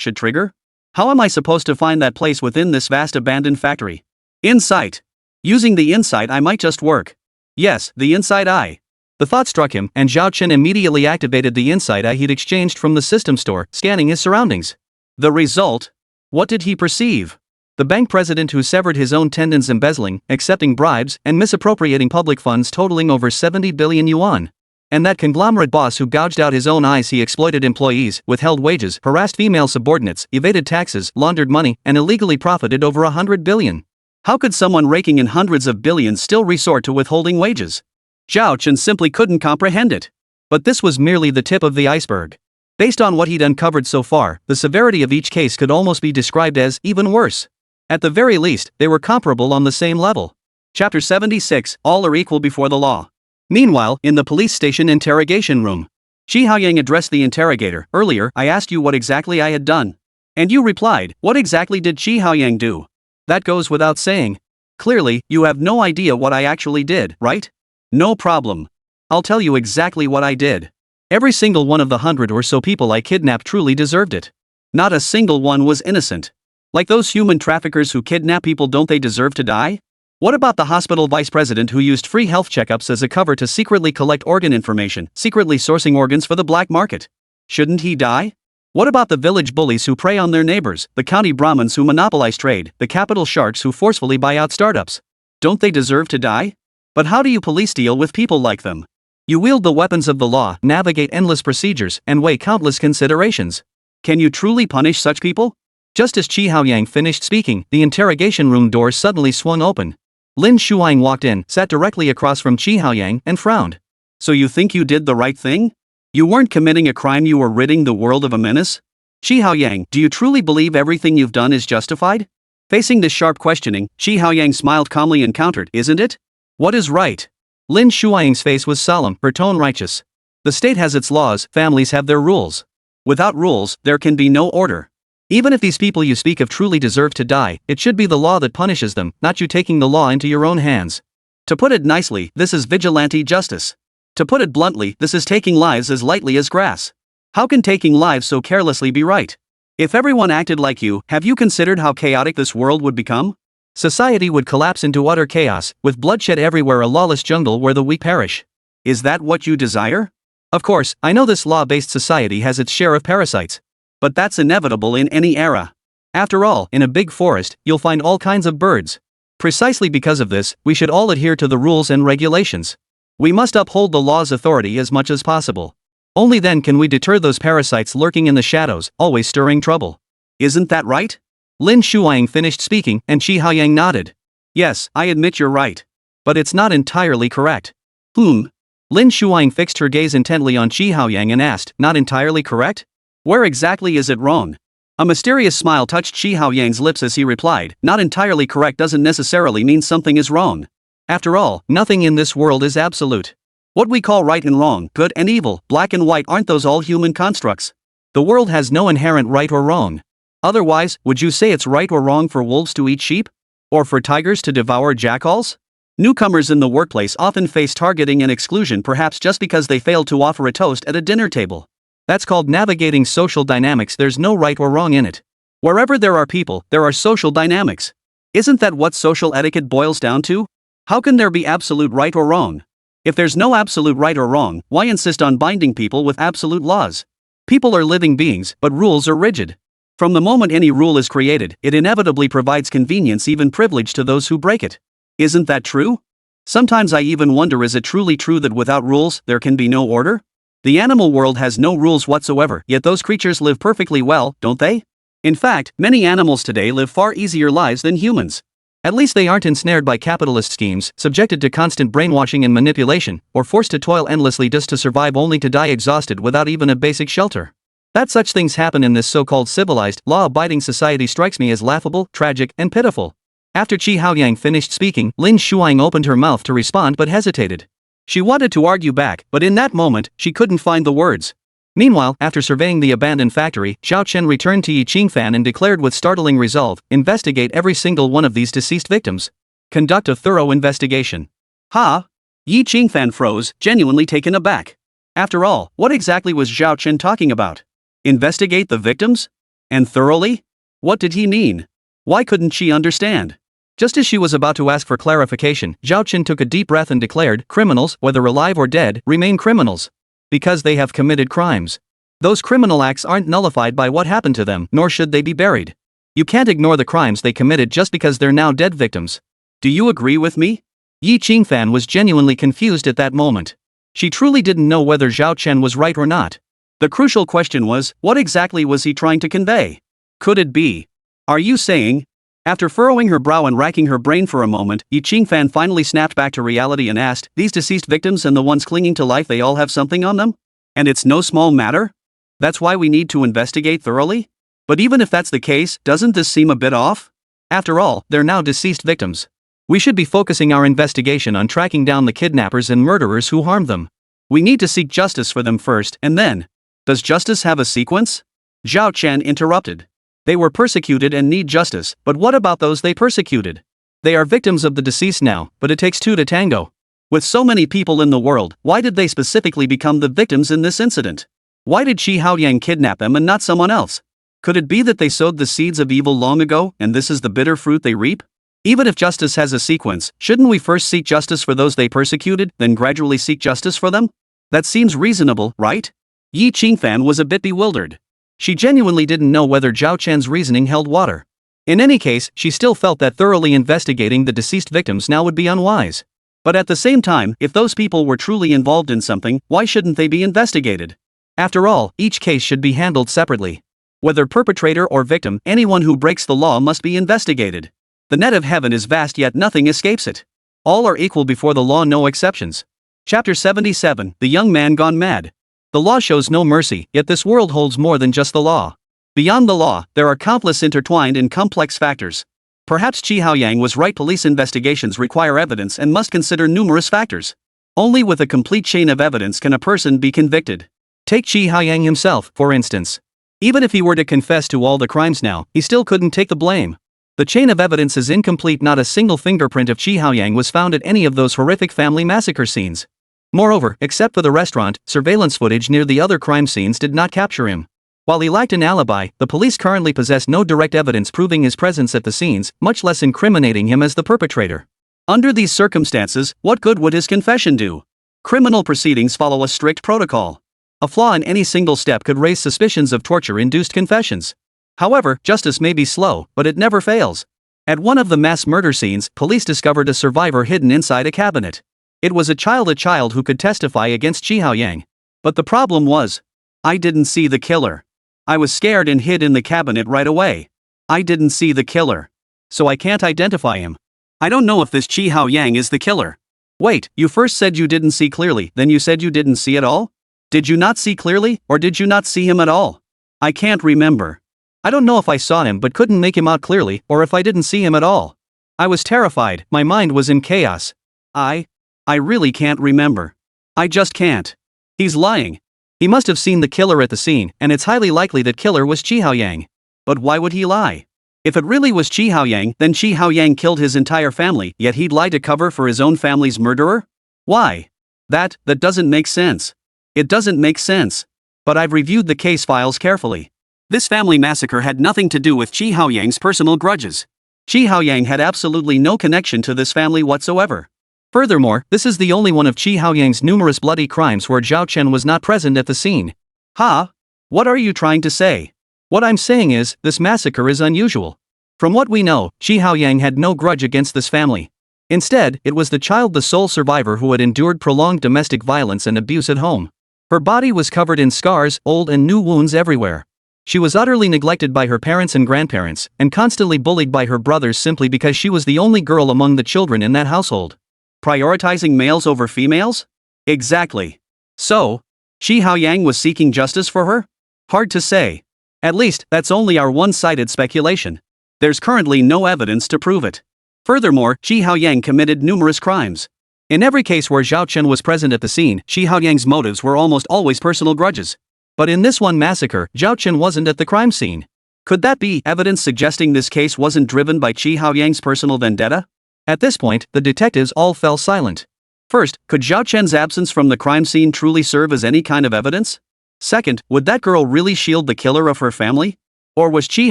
should trigger? How am I supposed to find that place within this vast abandoned factory? Insight. Using the insight eye might just work. Yes, the insight eye. The thought struck him, and Zhao Chen immediately activated the insight eye he'd exchanged from the system store, scanning his surroundings. The result? What did he perceive? The bank president who severed his own tendons embezzling, accepting bribes, and misappropriating public funds totaling over 70 billion yuan. And that conglomerate boss who gouged out his own eyes, he exploited employees, withheld wages, harassed female subordinates, evaded taxes, laundered money, and illegally profited over 100 billion. How could someone raking in hundreds of billions still resort to withholding wages? Zhao Chen simply couldn't comprehend it. But this was merely the tip of the iceberg. Based on what he'd uncovered so far, the severity of each case could almost be described as even worse. At the very least, they were comparable on the same level. Chapter 76, All are equal before the law. Meanwhile, in the police station interrogation room, Shi Haoyang addressed the interrogator. Earlier, I asked you what exactly I had done. And you replied, what exactly did Shi Haoyang do? That goes without saying. Clearly, you have no idea what I actually did, right? No problem. I'll tell you exactly what I did. Every single one of the 100 or so people I kidnapped truly deserved it. Not a single one was innocent. Like those human traffickers who kidnap people, don't they deserve to die? What about the hospital vice president who used free health checkups as a cover to secretly collect organ information, secretly sourcing organs for the black market? Shouldn't he die? What about the village bullies who prey on their neighbors, the county Brahmins who monopolize trade, the capital sharks who forcefully buy out startups? Don't they deserve to die? But how do you police deal with people like them? You wield the weapons of the law, navigate endless procedures, and weigh countless considerations. Can you truly punish such people? Just as Qi Haoyang finished speaking, the interrogation room door suddenly swung open. Lin Shuang walked in, sat directly across from Qi Haoyang, and frowned. So you think you did the right thing? You weren't committing a crime, you were ridding the world of a menace? Qi Haoyang, do you truly believe everything you've done is justified? Facing this sharp questioning, Qi Haoyang smiled calmly and countered, isn't it? What is right? Lin Shuang's face was solemn, her tone righteous. The state has its laws, families have their rules. Without rules, there can be no order. Even if these people you speak of truly deserve to die, it should be the law that punishes them, not you taking the law into your own hands. To put it nicely, this is vigilante justice. To put it bluntly, this is taking lives as lightly as grass. How can taking lives so carelessly be right? If everyone acted like you, have you considered how chaotic this world would become? Society would collapse into utter chaos, with bloodshed everywhere, a lawless jungle where the weak perish. Is that what you desire? Of course, I know this law-based society has its share of parasites. But that's inevitable in any era. After all, in a big forest, you'll find all kinds of birds. Precisely because of this, we should all adhere to the rules and regulations. We must uphold the law's authority as much as possible. Only then can we deter those parasites lurking in the shadows, always stirring trouble. Isn't that right? Lin Shuang finished speaking, and Qi Haoyang nodded. Yes, I admit you're right. But it's not entirely correct. Lin Shuang fixed her gaze intently on Qi Haoyang and asked, not entirely correct? Where exactly is it wrong? A mysterious smile touched Qi Haoyang's lips as he replied, not entirely correct doesn't necessarily mean something is wrong. After all, nothing in this world is absolute. What we call right and wrong, good and evil, black and white, aren't those all human constructs? The world has no inherent right or wrong. Otherwise, would you say it's right or wrong for wolves to eat sheep? Or for tigers to devour jackals? Newcomers in the workplace often face targeting and exclusion, perhaps just because they failed to offer a toast at a dinner table. That's called navigating social dynamics. There's no right or wrong in it. Wherever there are people, there are social dynamics. Isn't that what social etiquette boils down to? How can there be absolute right or wrong? If there's no absolute right or wrong, why insist on binding people with absolute laws? People are living beings, but rules are rigid. From the moment any rule is created, it inevitably provides convenience, even privilege, to those who break it. Isn't that true? Sometimes I even wonder, is it truly true that without rules, there can be no order? The animal world has no rules whatsoever, yet those creatures live perfectly well, don't they? In fact, many animals today live far easier lives than humans. At least they aren't ensnared by capitalist schemes, subjected to constant brainwashing and manipulation, or forced to toil endlessly just to survive, only to die exhausted without even a basic shelter. That such things happen in this so-called civilized, law-abiding society strikes me as laughable, tragic, and pitiful. After Qi Haoyang finished speaking, Lin Shuang opened her mouth to respond but hesitated. She wanted to argue back, but in that moment, she couldn't find the words. Meanwhile, after surveying the abandoned factory, Zhao Chen returned to Yi Qingfan and declared with startling resolve, investigate every single one of these deceased victims. Conduct a thorough investigation. Ha! Yi Qingfan froze, genuinely taken aback. After all, what exactly was Zhao Chen talking about? Investigate the victims? And thoroughly? What did he mean? Why couldn't she understand? Just as she was about to ask for clarification, Zhao Chen took a deep breath and declared, criminals, whether alive or dead, remain criminals. Because they have committed crimes. Those criminal acts aren't nullified by what happened to them, nor should they be buried. You can't ignore the crimes they committed just because they're now dead victims. Do you agree with me? Yi Qingfan was genuinely confused at that moment. She truly didn't know whether Zhao Chen was right or not. The crucial question was, what exactly was he trying to convey? Could it be? Are you saying? After furrowing her brow and racking her brain for a moment, Yi Qingfan finally snapped back to reality and asked, these deceased victims and the ones clinging to life, they all have something on them? And it's no small matter? That's why we need to investigate thoroughly? But even if that's the case, doesn't this seem a bit off? After all, they're now deceased victims. We should be focusing our investigation on tracking down the kidnappers and murderers who harmed them. We need to seek justice for them first, and then. Does justice have a sequence? Zhao Chen interrupted. They were persecuted and need justice, but what about those they persecuted? They are victims of the deceased now, but it takes two to tango. With so many people in the world, why did they specifically become the victims in this incident? Why did Chi Haoyang kidnap them and not someone else? Could it be that they sowed the seeds of evil long ago, and this is the bitter fruit they reap? Even if justice has a sequence, shouldn't we first seek justice for those they persecuted, then gradually seek justice for them? That seems reasonable, right? Yi Qingfan was a bit bewildered. She genuinely didn't know whether Zhao Chen's reasoning held water. In any case, she still felt that thoroughly investigating the deceased victims now would be unwise. But at the same time, if those people were truly involved in something, why shouldn't they be investigated? After all, each case should be handled separately. Whether perpetrator or victim, anyone who breaks the law must be investigated. The net of heaven is vast, yet nothing escapes it. All are equal before the law, no exceptions. Chapter 77, The Young Man Gone Mad. The law shows no mercy, yet this world holds more than just the law. Beyond the law, there are countless intertwined and complex factors. Perhaps Chi Haoyang was right. Police investigations require evidence and must consider numerous factors. Only with a complete chain of evidence can a person be convicted. Take Chi Haoyang himself, for instance. Even if he were to confess to all the crimes now, he still couldn't take the blame. The chain of evidence is incomplete. Not a single fingerprint of Chi Haoyang was found at any of those horrific family massacre scenes. Moreover, except for the restaurant, surveillance footage near the other crime scenes did not capture him. While he lacked an alibi, the police currently possess no direct evidence proving his presence at the scenes, much less incriminating him as the perpetrator. Under these circumstances, what good would his confession do? Criminal proceedings follow a strict protocol. A flaw in any single step could raise suspicions of torture-induced confessions. However, justice may be slow, but it never fails. At one of the mass murder scenes, police discovered a survivor hidden inside a cabinet. It was a child who could testify against Chi Haoyang. But the problem was, I didn't see the killer. I was scared and hid in the cabinet right away. I didn't see the killer. So I can't identify him. I don't know if this Chi Haoyang is the killer. Wait, you first said you didn't see clearly, then you said you didn't see at all? Did you not see clearly, or did you not see him at all? I can't remember. I don't know if I saw him but couldn't make him out clearly, or if I didn't see him at all. I was terrified, my mind was in chaos. I really can't remember. I just can't. He's lying. He must have seen the killer at the scene, and it's highly likely that killer was Chi Haoyang. But why would he lie? If it really was Chi Haoyang, then Chi Haoyang killed his entire family, yet he'd lie to cover for his own family's murderer? Why? That doesn't make sense. It doesn't make sense. But I've reviewed the case files carefully. This family massacre had nothing to do with Chi Haoyang's personal grudges. Chi Haoyang had absolutely no connection to this family whatsoever. Furthermore, this is the only one of Chi Haoyang's numerous bloody crimes where Zhao Chen was not present at the scene. Huh? What are you trying to say? What I'm saying is, this massacre is unusual. From what we know, Chi Haoyang had no grudge against this family. Instead, it was the child, the sole survivor, who had endured prolonged domestic violence and abuse at home. Her body was covered in scars, old and new wounds everywhere. She was utterly neglected by her parents and grandparents, and constantly bullied by her brothers simply because she was the only girl among the children in that household. Prioritizing males over females? Exactly. So, Chi Haoyang was seeking justice for her? Hard to say. At least, that's only our one-sided speculation. There's currently no evidence to prove it. Furthermore, Chi Haoyang committed numerous crimes. In every case where Zhao Chen was present at the scene, Chi Haoyang's motives were almost always personal grudges. But in this one massacre, Zhao Chen wasn't at the crime scene. Could that be evidence suggesting this case wasn't driven by Chi Haoyang's personal vendetta? At this point, the detectives all fell silent. First, could Zhao Chen's absence from the crime scene truly serve as any kind of evidence? Second, would that girl really shield the killer of her family? Or was Chi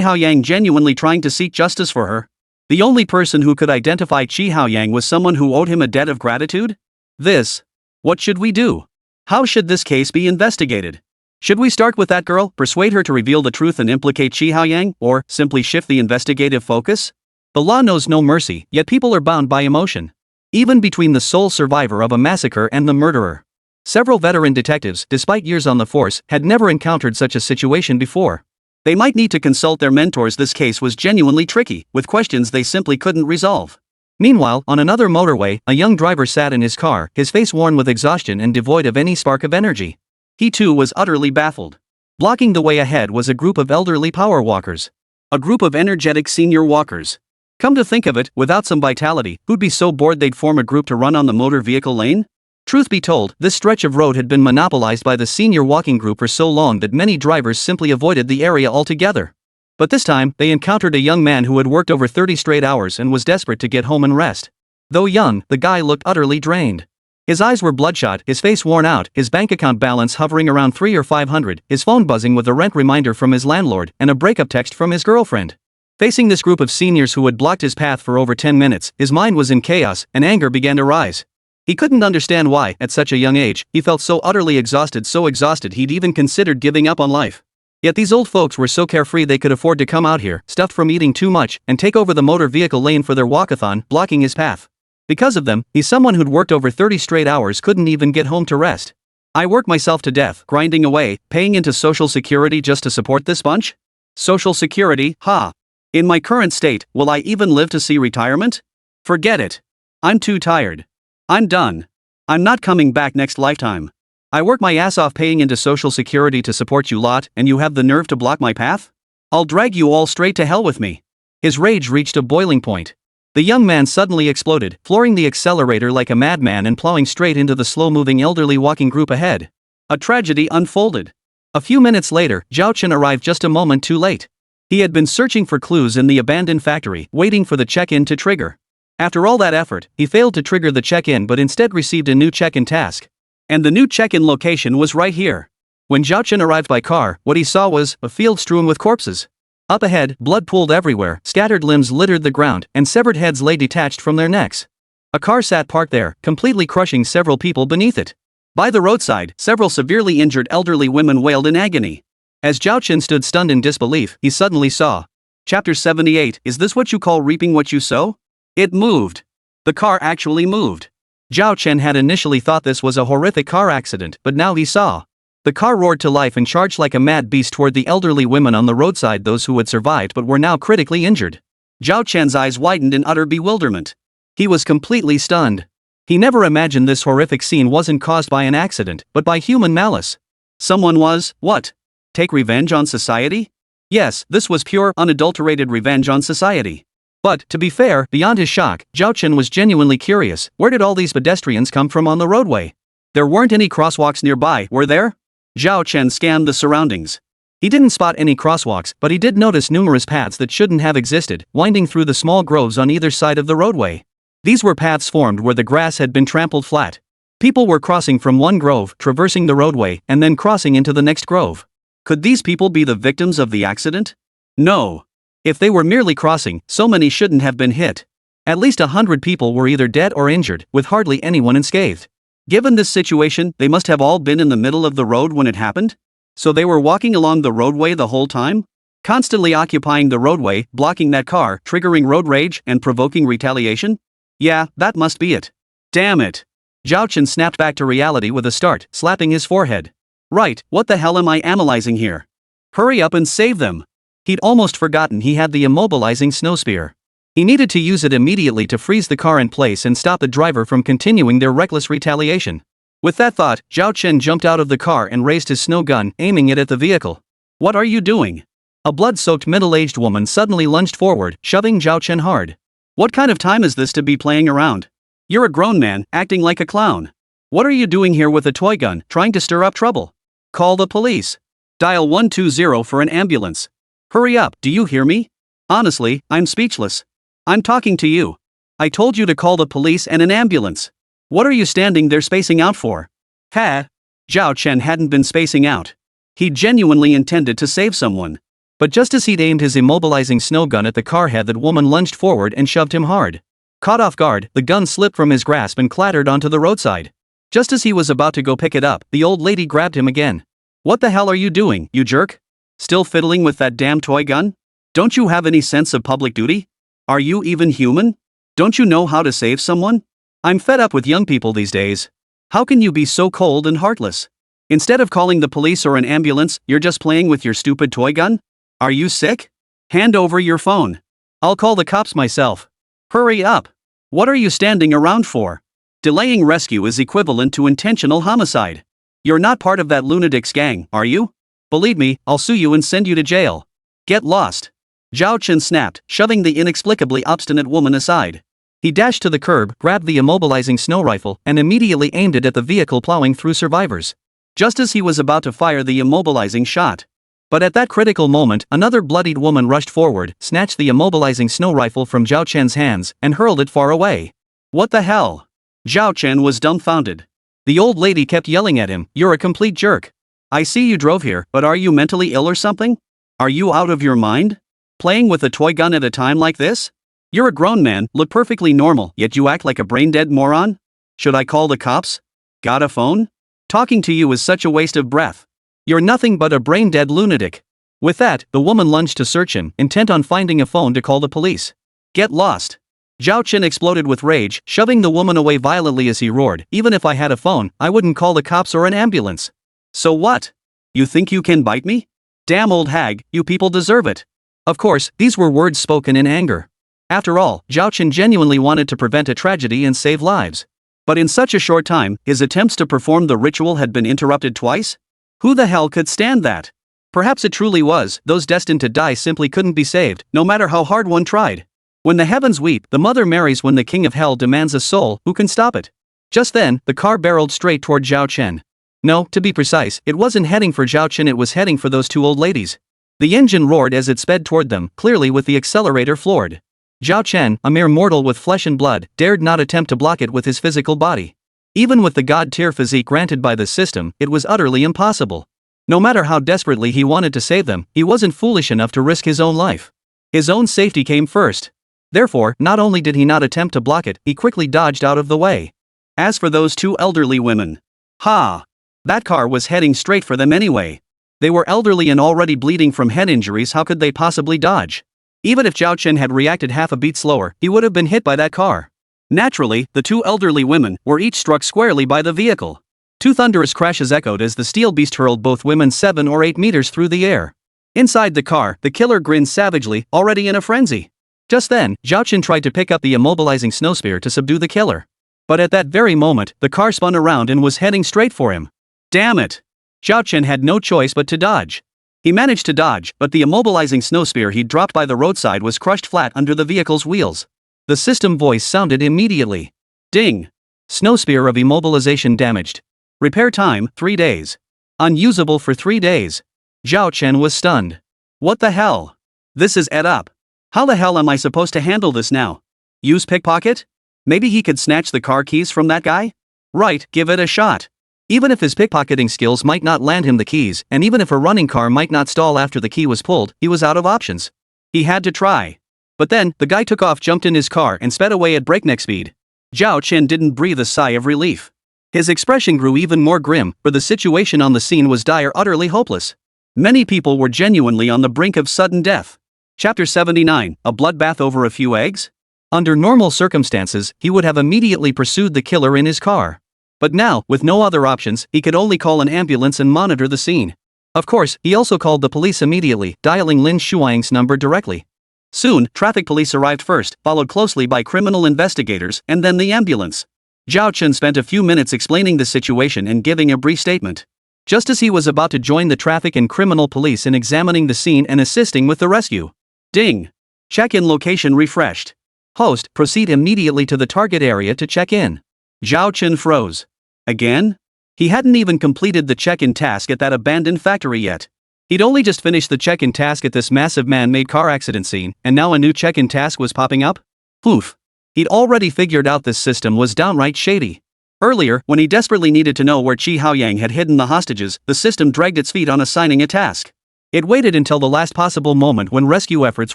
Haoyang genuinely trying to seek justice for her? The only person who could identify Chi Haoyang was someone who owed him a debt of gratitude? What should we do? How should this case be investigated? Should we start with that girl, persuade her to reveal the truth and implicate Chi Haoyang, or simply shift the investigative focus? The law knows no mercy, yet people are bound by emotion. Even between the sole survivor of a massacre and the murderer. Several veteran detectives, despite years on the force, had never encountered such a situation before. They might need to consult their mentors. This case was genuinely tricky, with questions they simply couldn't resolve. Meanwhile, on another motorway, a young driver sat in his car, his face worn with exhaustion and devoid of any spark of energy. He too was utterly baffled. Blocking the way ahead was a group of elderly power walkers. A group of energetic senior walkers. Come to think of it, without some vitality, who'd be so bored they'd form a group to run on the motor vehicle lane? Truth be told, this stretch of road had been monopolized by the senior walking group for so long that many drivers simply avoided the area altogether. But this time, they encountered a young man who had worked over 30 straight hours and was desperate to get home and rest. Though young, the guy looked utterly drained. His eyes were bloodshot, his face worn out, his bank account balance hovering around 3 or 500, his phone buzzing with a rent reminder from his landlord and a breakup text from his girlfriend. Facing this group of seniors who had blocked his path for over 10 minutes, his mind was in chaos, and anger began to rise. He couldn't understand why, at such a young age, he felt so utterly exhausted, so exhausted he'd even considered giving up on life. Yet these old folks were so carefree they could afford to come out here, stuffed from eating too much, and take over the motor vehicle lane for their walkathon, blocking his path. Because of them, he's someone who'd worked over 30 straight hours couldn't even get home to rest. I work myself to death, grinding away, paying into Social Security just to support this bunch? Social Security, ha! In my current state, will I even live to see retirement? Forget it. I'm too tired. I'm done. I'm not coming back next lifetime. I work my ass off paying into Social Security to support you lot, and you have the nerve to block my path? I'll drag you all straight to hell with me. His rage reached a boiling point. The young man suddenly exploded, flooring the accelerator like a madman and plowing straight into the slow-moving elderly walking group ahead. A tragedy unfolded. A few minutes later, Zhao Chen arrived just a moment too late. He had been searching for clues in the abandoned factory, waiting for the check-in to trigger. After all that effort, he failed to trigger the check-in but instead received a new check-in task. And the new check-in location was right here. When Zhao Chen arrived by car, what he saw was a field strewn with corpses. Up ahead, blood pooled everywhere, scattered limbs littered the ground, and severed heads lay detached from their necks. A car sat parked there, completely crushing several people beneath it. By the roadside, several severely injured elderly women wailed in agony. As Zhao Chen stood stunned in disbelief, he suddenly saw. Chapter 78, is this what you call reaping what you sow? It moved. The car actually moved. Zhao Chen had initially thought this was a horrific car accident, but now he saw. The car roared to life and charged like a mad beast toward the elderly women on the roadside, those who had survived but were now critically injured. Zhao Chen's eyes widened in utter bewilderment. He was completely stunned. He never imagined this horrific scene wasn't caused by an accident, but by human malice. Someone was, what? Take revenge on society? Yes, this was pure, unadulterated revenge on society. But, to be fair, beyond his shock, Zhao Chen was genuinely curious. Where did all these pedestrians come from on the roadway? There weren't any crosswalks nearby, were there? Zhao Chen scanned the surroundings. He didn't spot any crosswalks, but he did notice numerous paths that shouldn't have existed, winding through the small groves on either side of the roadway. These were paths formed where the grass had been trampled flat. People were crossing from one grove, traversing the roadway, and then crossing into the next grove. Could these people be the victims of the accident? No. If they were merely crossing, so many shouldn't have been hit. At least 100 people were either dead or injured, with hardly anyone unscathed. Given this situation, they must have all been in the middle of the road when it happened? So they were walking along the roadway the whole time? Constantly occupying the roadway, blocking that car, triggering road rage, and provoking retaliation? Yeah, that must be it. Damn it. Zhao Chen snapped back to reality with a start, slapping his forehead. Right, what the hell am I analyzing here? Hurry up and save them. He'd almost forgotten he had the immobilizing snow spear. He needed to use it immediately to freeze the car in place and stop the driver from continuing their reckless retaliation. With that thought, Zhao Chen jumped out of the car and raised his snow gun, aiming it at the vehicle. What are you doing? A blood-soaked middle-aged woman suddenly lunged forward, shoving Zhao Chen hard. What kind of time is this to be playing around? You're a grown man, acting like a clown. What are you doing here with a toy gun, trying to stir up trouble? Call the police. Dial 120 for an ambulance. Hurry up, do you hear me? Honestly, I'm speechless. I'm talking to you. I told you to call the police and an ambulance. What are you standing there spacing out for? Ha! Zhao Chen hadn't been spacing out. He genuinely intended to save someone. But just as he'd aimed his immobilizing snow gun at the car head, that woman lunged forward and shoved him hard. Caught off guard, the gun slipped from his grasp and clattered onto the roadside. Just as he was about to go pick it up, the old lady grabbed him again. What the hell are you doing, you jerk? Still fiddling with that damn toy gun? Don't you have any sense of public duty? Are you even human? Don't you know how to save someone? I'm fed up with young people these days. How can you be so cold and heartless? Instead of calling the police or an ambulance, you're just playing with your stupid toy gun? Are you sick? Hand over your phone. I'll call the cops myself. Hurry up. What are you standing around for? Delaying rescue is equivalent to intentional homicide. You're not part of that lunatic's gang, are you? Believe me, I'll sue you and send you to jail. Get lost. Zhao Chen snapped, shoving the inexplicably obstinate woman aside. He dashed to the curb, grabbed the immobilizing snow rifle, and immediately aimed it at the vehicle plowing through survivors. Just as he was about to fire the immobilizing shot, But at that critical moment, another bloodied woman rushed forward, snatched the immobilizing snow rifle from Zhao Chen's hands, and hurled it far away. What the hell? Zhao Chen was dumbfounded. The old lady kept yelling at him, "You're a complete jerk. I see you drove here, but are you mentally ill or something? Are you out of your mind? Playing with a toy gun at a time like this? You're a grown man, look perfectly normal, yet you act like a brain-dead moron? Should I call the cops? Got a phone? Talking to you is such a waste of breath. You're nothing but a brain-dead lunatic." With that, the woman lunged to search him, intent on finding a phone to call the police. "Get lost." Zhao Chen exploded with rage, shoving the woman away violently as he roared, "Even if I had a phone, I wouldn't call the cops or an ambulance. So what? You think you can bite me? Damn old hag, you people deserve it." Of course, these were words spoken in anger. After all, Zhao Chen genuinely wanted to prevent a tragedy and save lives. But in such a short time, his attempts to perform the ritual had been interrupted twice? Who the hell could stand that? Perhaps it truly was, those destined to die simply couldn't be saved, no matter how hard one tried. When the heavens weep, the mother marries. When the king of hell demands a soul, who can stop it? Just then, the car barreled straight toward Zhao Chen. No, to be precise, it wasn't heading for Zhao Chen, it was heading for those two old ladies. The engine roared as it sped toward them, clearly with the accelerator floored. Zhao Chen, a mere mortal with flesh and blood, dared not attempt to block it with his physical body. Even with the god-tier physique granted by the system, it was utterly impossible. No matter how desperately he wanted to save them, he wasn't foolish enough to risk his own life. His own safety came first. Therefore, not only did he not attempt to block it, he quickly dodged out of the way. As for those two elderly women, that car was heading straight for them anyway. They were elderly and already bleeding from head injuries. How could they possibly dodge? Even if Zhao Chen had reacted half a beat slower, he would have been hit by that car. Naturally, the two elderly women were each struck squarely by the vehicle. Two thunderous crashes echoed as the steel beast hurled both women 7 or 8 meters through the air. Inside the car, the killer grinned savagely, already in a frenzy. Just then, Zhao Chen tried to pick up the immobilizing snow spear to subdue the killer. But at that very moment, the car spun around and was heading straight for him. Damn it! Zhao Chen had no choice but to dodge. He managed to dodge, but the immobilizing snow spear he'd dropped by the roadside was crushed flat under the vehicle's wheels. The system voice sounded immediately. Ding! Snow spear of immobilization damaged. Repair time, 3 days. Unusable for 3 days. Zhao Chen was stunned. What the hell? This is ed up. How the hell am I supposed to handle this now? Use pickpocket? Maybe he could snatch the car keys from that guy? Right, give it a shot. Even if his pickpocketing skills might not land him the keys, and even if a running car might not stall after the key was pulled, he was out of options. He had to try. But then, the guy took off, jumped in his car, and sped away at breakneck speed. Zhao Chen didn't breathe a sigh of relief. His expression grew even more grim, for the situation on the scene was dire, utterly hopeless. Many people were genuinely on the brink of sudden death. Chapter 79, a bloodbath over a few eggs? Under normal circumstances, he would have immediately pursued the killer in his car. But now, with no other options, he could only call an ambulance and monitor the scene. Of course, he also called the police immediately, dialing Lin Shuang's number directly. Soon, traffic police arrived first, followed closely by criminal investigators, and then the ambulance. Zhao Chen spent a few minutes explaining the situation and giving a brief statement. Just as he was about to join the traffic and criminal police in examining the scene and assisting with the rescue. Ding! Check-in location refreshed. Host, proceed immediately to the target area to check in. Zhao Chen froze. Again? He hadn't even completed the check-in task at that abandoned factory yet. He'd only just finished the check-in task at this massive man-made car accident scene, and now a new check-in task was popping up? Oof. He'd already figured out this system was downright shady. Earlier, when he desperately needed to know where Qi Haoyang had hidden the hostages, the system dragged its feet on assigning a task. It waited until the last possible moment when rescue efforts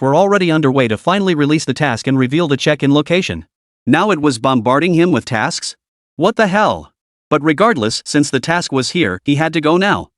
were already underway to finally release the task and reveal the check-in location. Now it was bombarding him with tasks? What the hell? But regardless, since the task was here, he had to go now.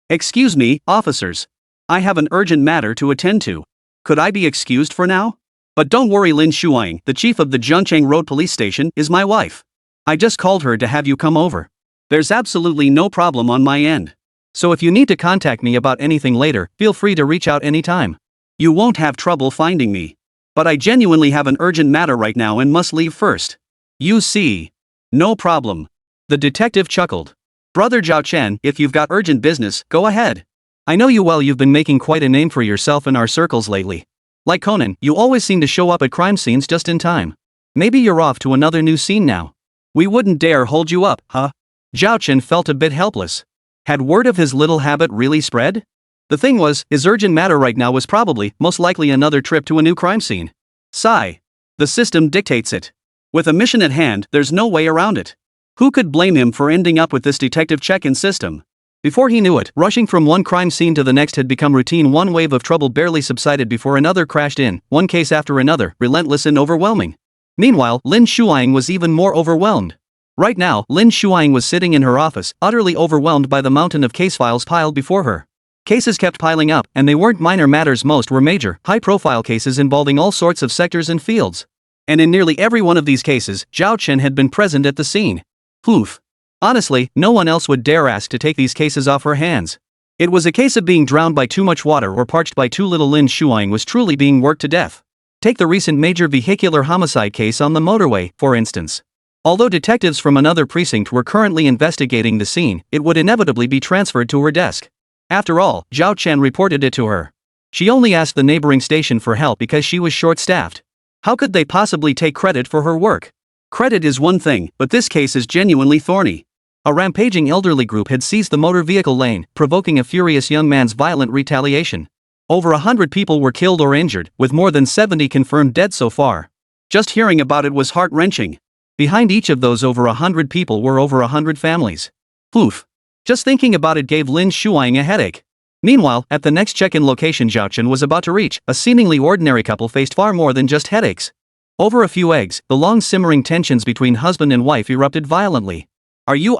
Excuse me, officers. I have an urgent matter to attend to. Could I be excused for now? But don't worry, Lin Shuang, the chief of the Zhengcheng Road Police Station, is my wife. I just called her to have you come over. There's absolutely no problem on my end. So if you need to contact me about anything later, feel free to reach out anytime. You won't have trouble finding me. But I genuinely have an urgent matter right now and must leave first. You see. No problem. The detective chuckled. Brother Zhao Chen, if you've got urgent business, go ahead. I know you well, you've been making quite a name for yourself in our circles lately. Like Conan, you always seem to show up at crime scenes just in time. Maybe you're off to another new scene now. We wouldn't dare hold you up, huh? Zhao Chen felt a bit helpless. Had word of his little habit really spread? The thing was, his urgent matter right now was probably, most likely another trip to a new crime scene. Sigh. The system dictates it. With a mission at hand, there's no way around it. Who could blame him for ending up with this detective check-in system? Before he knew it, rushing from one crime scene to the next had become routine. One wave of trouble barely subsided before another crashed in, one case after another, relentless and overwhelming. Meanwhile, Lin Shuang was even more overwhelmed. Right now, Lin Shuang was sitting in her office, utterly overwhelmed by the mountain of case files piled before her. Cases kept piling up, and they weren't minor matters. Most were major, high-profile cases involving all sorts of sectors and fields. And in nearly every one of these cases, Zhao Chen had been present at the scene. Oof. Honestly, no one else would dare ask to take these cases off her hands. It was a case of being drowned by too much water or parched by too little. Lin Shuang was truly being worked to death. Take the recent major vehicular homicide case on the motorway, for instance. Although detectives from another precinct were currently investigating the scene, it would inevitably be transferred to her desk. After all, Zhao Chen reported it to her. She only asked the neighboring station for help because she was short-staffed. How could they possibly take credit for her work? Credit is one thing, but this case is genuinely thorny. A rampaging elderly group had seized the motor vehicle lane, provoking a furious young man's violent retaliation. Over 100 people were killed or injured, with more than 70 confirmed dead so far. Just hearing about it was heart-wrenching. Behind each of those over 100 people were over 100 families. Oof. Just thinking about it gave Lin Shuang a headache. Meanwhile, at the next check-in location Zhao Chen was about to reach, a seemingly ordinary couple faced far more than just headaches. Over a few eggs, the long simmering tensions between husband and wife erupted violently. Are you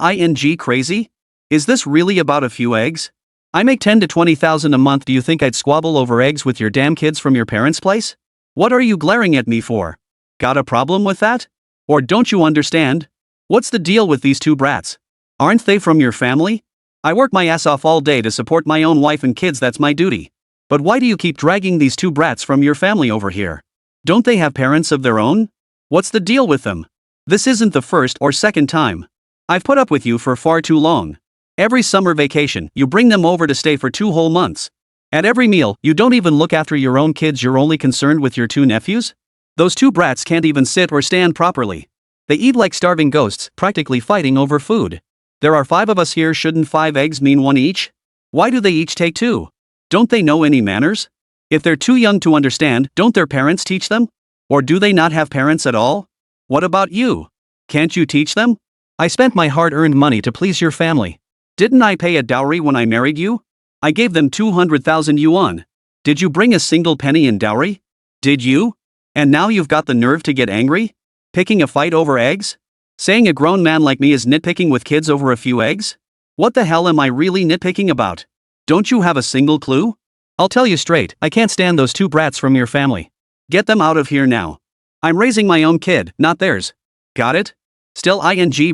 crazy? Is this really about a few eggs? I make 10 to 20,000 a month. Do you think I'd squabble over eggs with your damn kids from your parents' place? What are you glaring at me for? Got a problem with that? Or don't you understand? What's the deal with these two brats? Aren't they from your family? I work my ass off all day to support my own wife and kids. That's my duty. But why do you keep dragging these two brats from your family over here? Don't they have parents of their own? What's the deal with them? This isn't the first or second time. I've put up with you for far too long. Every summer vacation, you bring them over to stay for 2 whole months. At every meal, you don't even look after your own kids. You're only concerned with your 2 nephews? Those 2 brats can't even sit or stand properly. They eat like starving ghosts, practically fighting over food. There are 5 of us here. Shouldn't 5 eggs mean 1 each? Why do they each take 2? Don't they know any manners? If they're too young to understand, don't their parents teach them? Or do they not have parents at all? What about you? Can't you teach them? I spent my hard-earned money to please your family. Didn't I pay a dowry when I married you? I gave them 200,000 yuan. Did you bring a single penny in dowry? Did you? And now you've got the nerve to get angry? Picking a fight over eggs? Saying a grown man like me is nitpicking with kids over a few eggs? What the hell am I really nitpicking about? Don't you have a single clue? I'll tell you straight, I can't stand those 2 brats from your family. Get them out of here now. I'm raising my own kid, not theirs. Got it? Still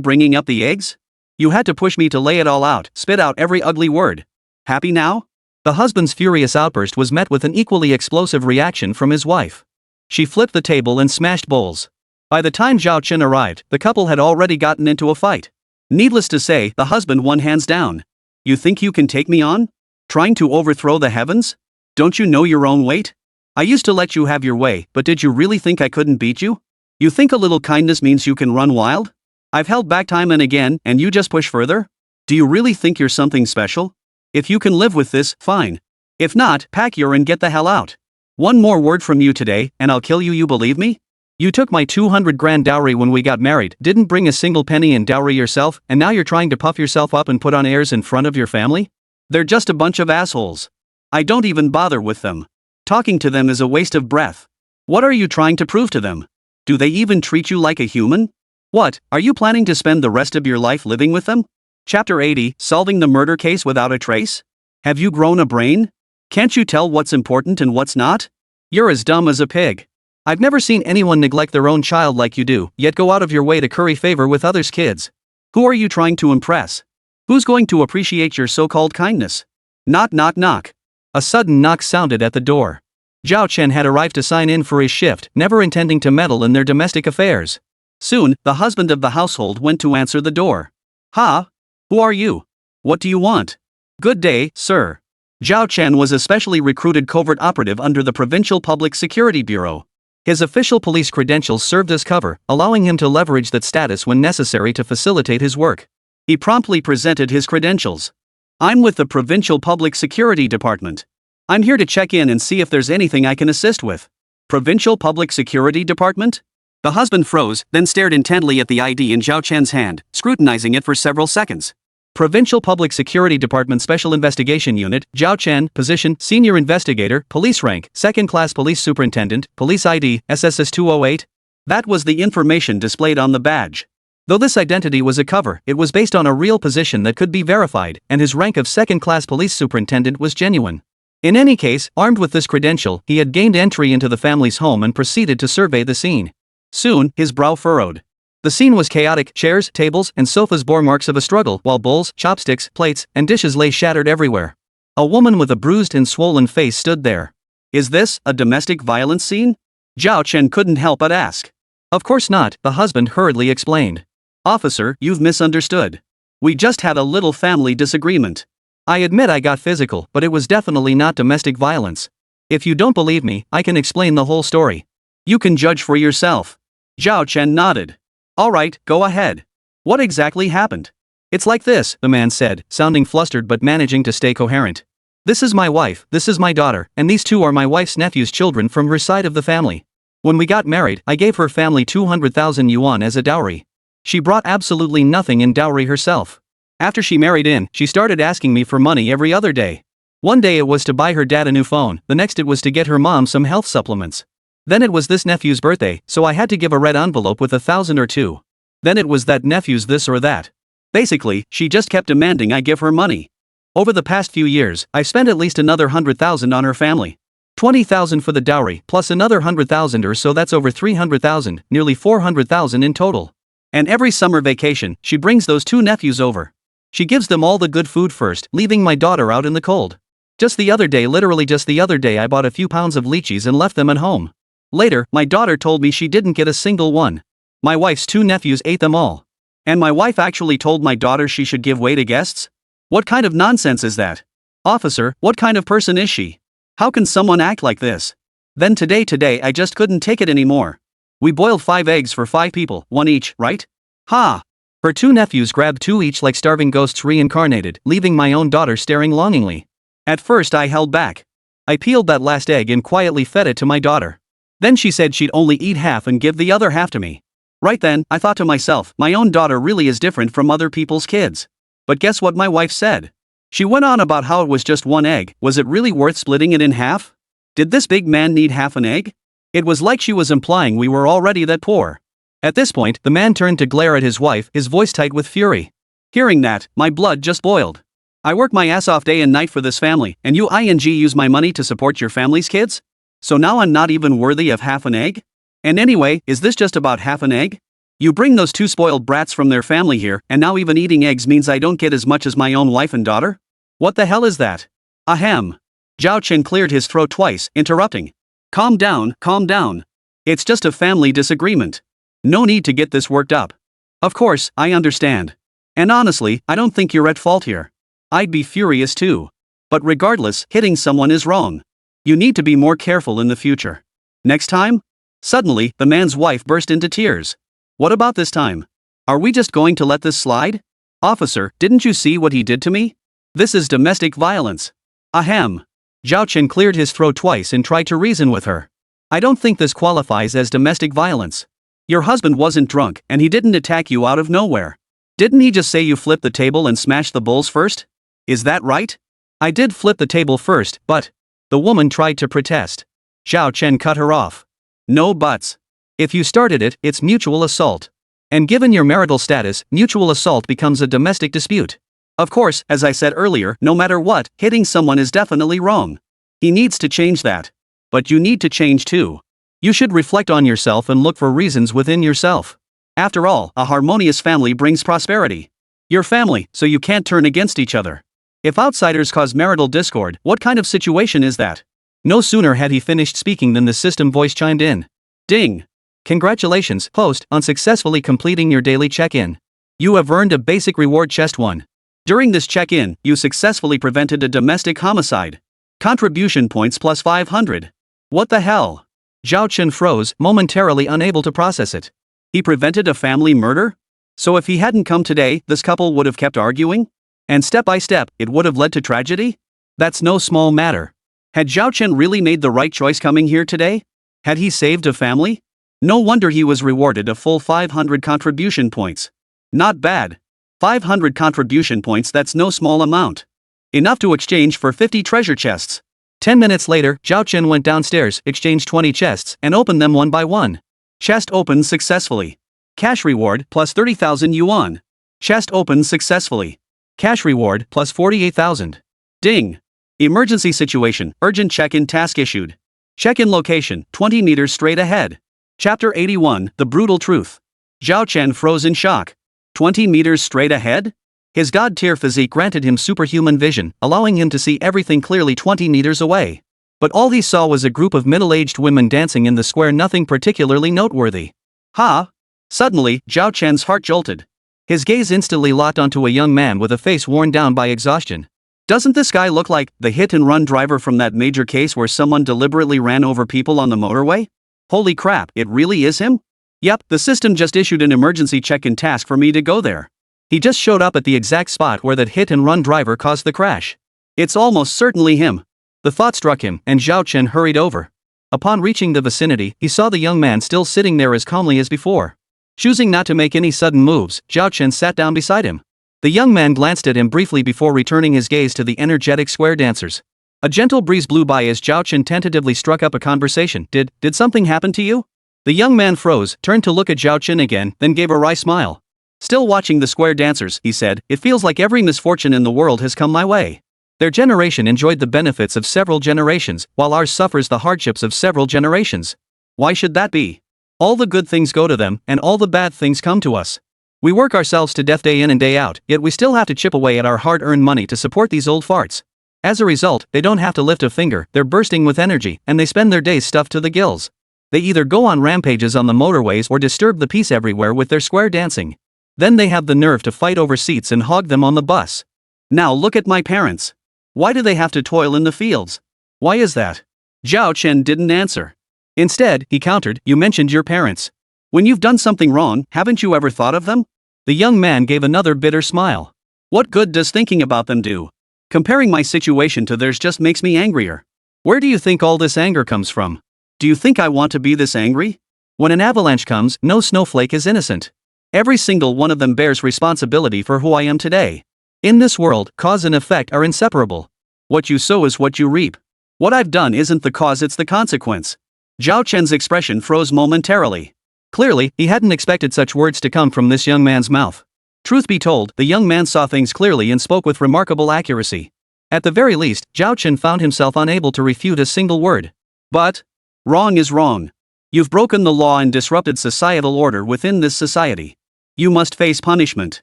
bringing up the eggs? You had to push me to lay it all out, spit out every ugly word. Happy now? The husband's furious outburst was met with an equally explosive reaction from his wife. She flipped the table and smashed bowls. By the time Zhao Chen arrived, the couple had already gotten into a fight. Needless to say, the husband won hands down. You think you can take me on? Trying to overthrow the heavens? Don't you know your own weight? I used to let you have your way, but did you really think I couldn't beat you? You think a little kindness means you can run wild? I've held back time and again, and you just push further? Do you really think you're something special? If you can live with this, fine. If not, pack your and get the hell out. One more word from you today, and I'll kill you. You believe me? You took my 200 grand dowry when we got married, didn't bring a single penny in dowry yourself, and now you're trying to puff yourself up and put on airs in front of your family? They're just a bunch of assholes. I don't even bother with them. Talking to them is a waste of breath. What are you trying to prove to them? Do they even treat you like a human? What, are you planning to spend the rest of your life living with them? Chapter 80, Solving the Murder Case Without a Trace? Have you grown a brain? Can't you tell what's important and what's not? You're as dumb as a pig. I've never seen anyone neglect their own child like you do, yet go out of your way to curry favor with others' kids. Who are you trying to impress? Who's going to appreciate your so-called kindness? Knock, knock, knock. A sudden knock sounded at the door. Zhao Chen had arrived to sign in for his shift, never intending to meddle in their domestic affairs. Soon, the husband of the household went to answer the door. Ha? Who are you? What do you want? Good day, sir. Zhao Chen was a specially recruited covert operative under the Provincial Public Security Bureau. His official police credentials served as cover, allowing him to leverage that status when necessary to facilitate his work. He promptly presented his credentials. I'm with the Provincial Public Security Department. I'm here to check in and see if there's anything I can assist with. Provincial Public Security Department? The husband froze, then stared intently at the ID in Zhao Chen's hand, scrutinizing it for several seconds. Provincial Public Security Department Special Investigation Unit, Zhao Chen, position, Senior Investigator, Police Rank, Second Class Police Superintendent, Police ID, SSS 208. That was the information displayed on the badge. Though this identity was a cover, it was based on a real position that could be verified, and his rank of Second Class Police Superintendent was genuine. In any case, armed with this credential, he had gained entry into the family's home and proceeded to survey the scene. Soon, his brow furrowed. The scene was chaotic. Chairs, tables, and sofas bore marks of a struggle, while bowls, chopsticks, plates, and dishes lay shattered everywhere. A woman with a bruised and swollen face stood there. Is this a domestic violence scene? Zhao Chen couldn't help but ask. Of course not, the husband hurriedly explained. Officer, you've misunderstood. We just had a little family disagreement. I admit I got physical, but it was definitely not domestic violence. If you don't believe me, I can explain the whole story. You can judge for yourself. Zhao Chen nodded. All right, go ahead. What exactly happened? It's like this, the man said, sounding flustered but managing to stay coherent. This is my wife, this is my daughter, and these two are my wife's nephew's children from her side of the family. When we got married, I gave her family 200,000 yuan as a dowry. She brought absolutely nothing in dowry herself. After she married in, she started asking me for money every other day. One day it was to buy her dad a new phone, the next it was to get her mom some health supplements. Then it was this nephew's birthday, so I had to give a red envelope with 1,000 or two. Then it was that nephew's this or that. Basically, she just kept demanding I give her money. Over the past few years, I've spent at least another 100,000 on her family. 20,000 for the dowry, plus another 100,000 or so, that's over 300,000, nearly 400,000 in total. And every summer vacation, she brings those two nephews over. She gives them all the good food first, leaving my daughter out in the cold. Just the other day, literally just the other day, I bought a few pounds of lychees and left them at home. Later, my daughter told me she didn't get a single one. My wife's two nephews ate them all. And my wife actually told my daughter she should give way to guests? What kind of nonsense is that? Officer, what kind of person is she? How can someone act like this? Then today I just couldn't take it anymore. We boiled 5 eggs for 5 people, 1 each, right? Ha! Her two nephews grabbed 2 each like starving ghosts reincarnated, leaving my own daughter staring longingly. At first I held back. I peeled that last egg and quietly fed it to my daughter. Then she said she'd only eat half and give the other half to me. Right then, I thought to myself, my own daughter really is different from other people's kids. But guess what my wife said? She went on about how it was just 1 egg. Was it really worth splitting it in half? Did this big man need half an egg? It was like she was implying we were already that poor. At this point, the man turned to glare at his wife, his voice tight with fury. Hearing that, my blood just boiled. I work my ass off day and night for this family, and you use my money to support your family's kids? So now I'm not even worthy of half an egg? And anyway, is this just about half an egg? You bring those 2 spoiled brats from their family here, and now even eating eggs means I don't get as much as my own wife and daughter? What the hell is that? Ahem. Zhao Chen cleared his throat twice, interrupting. Calm down, calm down. It's just a family disagreement. No need to get this worked up. Of course, I understand. And honestly, I don't think you're at fault here. I'd be furious too. But regardless, hitting someone is wrong. You need to be more careful in the future. Next time? Suddenly, the man's wife burst into tears. What about this time? Are we just going to let this slide? Officer, didn't you see what he did to me? This is domestic violence. Ahem. Zhao Chen cleared his throat twice and tried to reason with her. I don't think this qualifies as domestic violence. Your husband wasn't drunk, and he didn't attack you out of nowhere. Didn't he just say you flipped the table and smashed the bowls first? Is that right? I did flip the table first, but... The woman tried to protest. Zhao Chen cut her off. No buts. If you started it, it's mutual assault. And given your marital status, mutual assault becomes a domestic dispute. Of course, as I said earlier, no matter what, hitting someone is definitely wrong. He needs to change that. But you need to change too. You should reflect on yourself and look for reasons within yourself. After all, a harmonious family brings prosperity. Your family, so you can't turn against each other. If outsiders cause marital discord, what kind of situation is that? No sooner had he finished speaking than the system voice chimed in. Ding! Congratulations, host, on successfully completing your daily check-in. You have earned a basic reward chest 1. During this check-in, you successfully prevented a domestic homicide. Contribution points plus 500. What the hell? Zhao Chen froze, momentarily unable to process it. He prevented a family murder? So if he hadn't come today, this couple would have kept arguing? And step by step, it would have led to tragedy? That's no small matter. Had Zhao Chen really made the right choice coming here today? Had he saved a family? No wonder he was rewarded a full 500 contribution points. Not bad. 500 contribution points, that's no small amount. Enough to exchange for 50 treasure chests. 10 minutes later, Zhao Chen went downstairs, exchanged 20 chests, and opened them one by one. Chest opened successfully. Cash reward plus 30,000 yuan. Chest opened successfully. Cash reward plus 48,000. Ding. Emergency situation, urgent check-in task issued. Check-in location, 20 meters straight ahead. Chapter 81, The Brutal Truth. Zhao Chen froze in shock. 20 meters straight ahead? His god-tier physique granted him superhuman vision, allowing him to see everything clearly 20 meters away. But all he saw was a group of middle-aged women dancing in the square, nothing particularly noteworthy. Ha! Suddenly, Zhao Chen's heart jolted. His gaze instantly locked onto a young man with a face worn down by exhaustion. Doesn't this guy look like the hit-and-run driver from that major case where someone deliberately ran over people on the motorway? Holy crap, it really is him? Yep, the system just issued an emergency check-in task for me to go there. He just showed up at the exact spot where that hit-and-run driver caused the crash. It's almost certainly him. The thought struck him, and Zhao Chen hurried over. Upon reaching the vicinity, he saw the young man still sitting there as calmly as before. Choosing not to make any sudden moves, Zhao Chen sat down beside him. The young man glanced at him briefly before returning his gaze to the energetic square dancers. A gentle breeze blew by as Zhao Chen tentatively struck up a conversation. Did something happen to you? The young man froze, turned to look at Zhao Chen again, then gave a wry smile. Still watching the square dancers, he said, it feels like every misfortune in the world has come my way. Their generation enjoyed the benefits of several generations, while ours suffers the hardships of several generations. Why should that be? All the good things go to them, and all the bad things come to us. We work ourselves to death day in and day out, yet we still have to chip away at our hard-earned money to support these old farts. As a result, they don't have to lift a finger, they're bursting with energy, and they spend their days stuffed to the gills. They either go on rampages on the motorways or disturb the peace everywhere with their square dancing. Then they have the nerve to fight over seats and hog them on the bus. Now look at my parents. Why do they have to toil in the fields? Why is that? Zhao Chen didn't answer. Instead, he countered, you mentioned your parents. When you've done something wrong, haven't you ever thought of them? The young man gave another bitter smile. What good does thinking about them do? Comparing my situation to theirs just makes me angrier. Where do you think all this anger comes from? Do you think I want to be this angry? When an avalanche comes, no snowflake is innocent. Every single one of them bears responsibility for who I am today. In this world, cause and effect are inseparable. What you sow is what you reap. What I've done isn't the cause, it's the consequence. Zhao Chen's expression froze momentarily. Clearly, he hadn't expected such words to come from this young man's mouth. Truth be told, the young man saw things clearly and spoke with remarkable accuracy. At the very least, Zhao Chen found himself unable to refute a single word. But wrong is wrong. You've broken the law and disrupted societal order within this society. You must face punishment.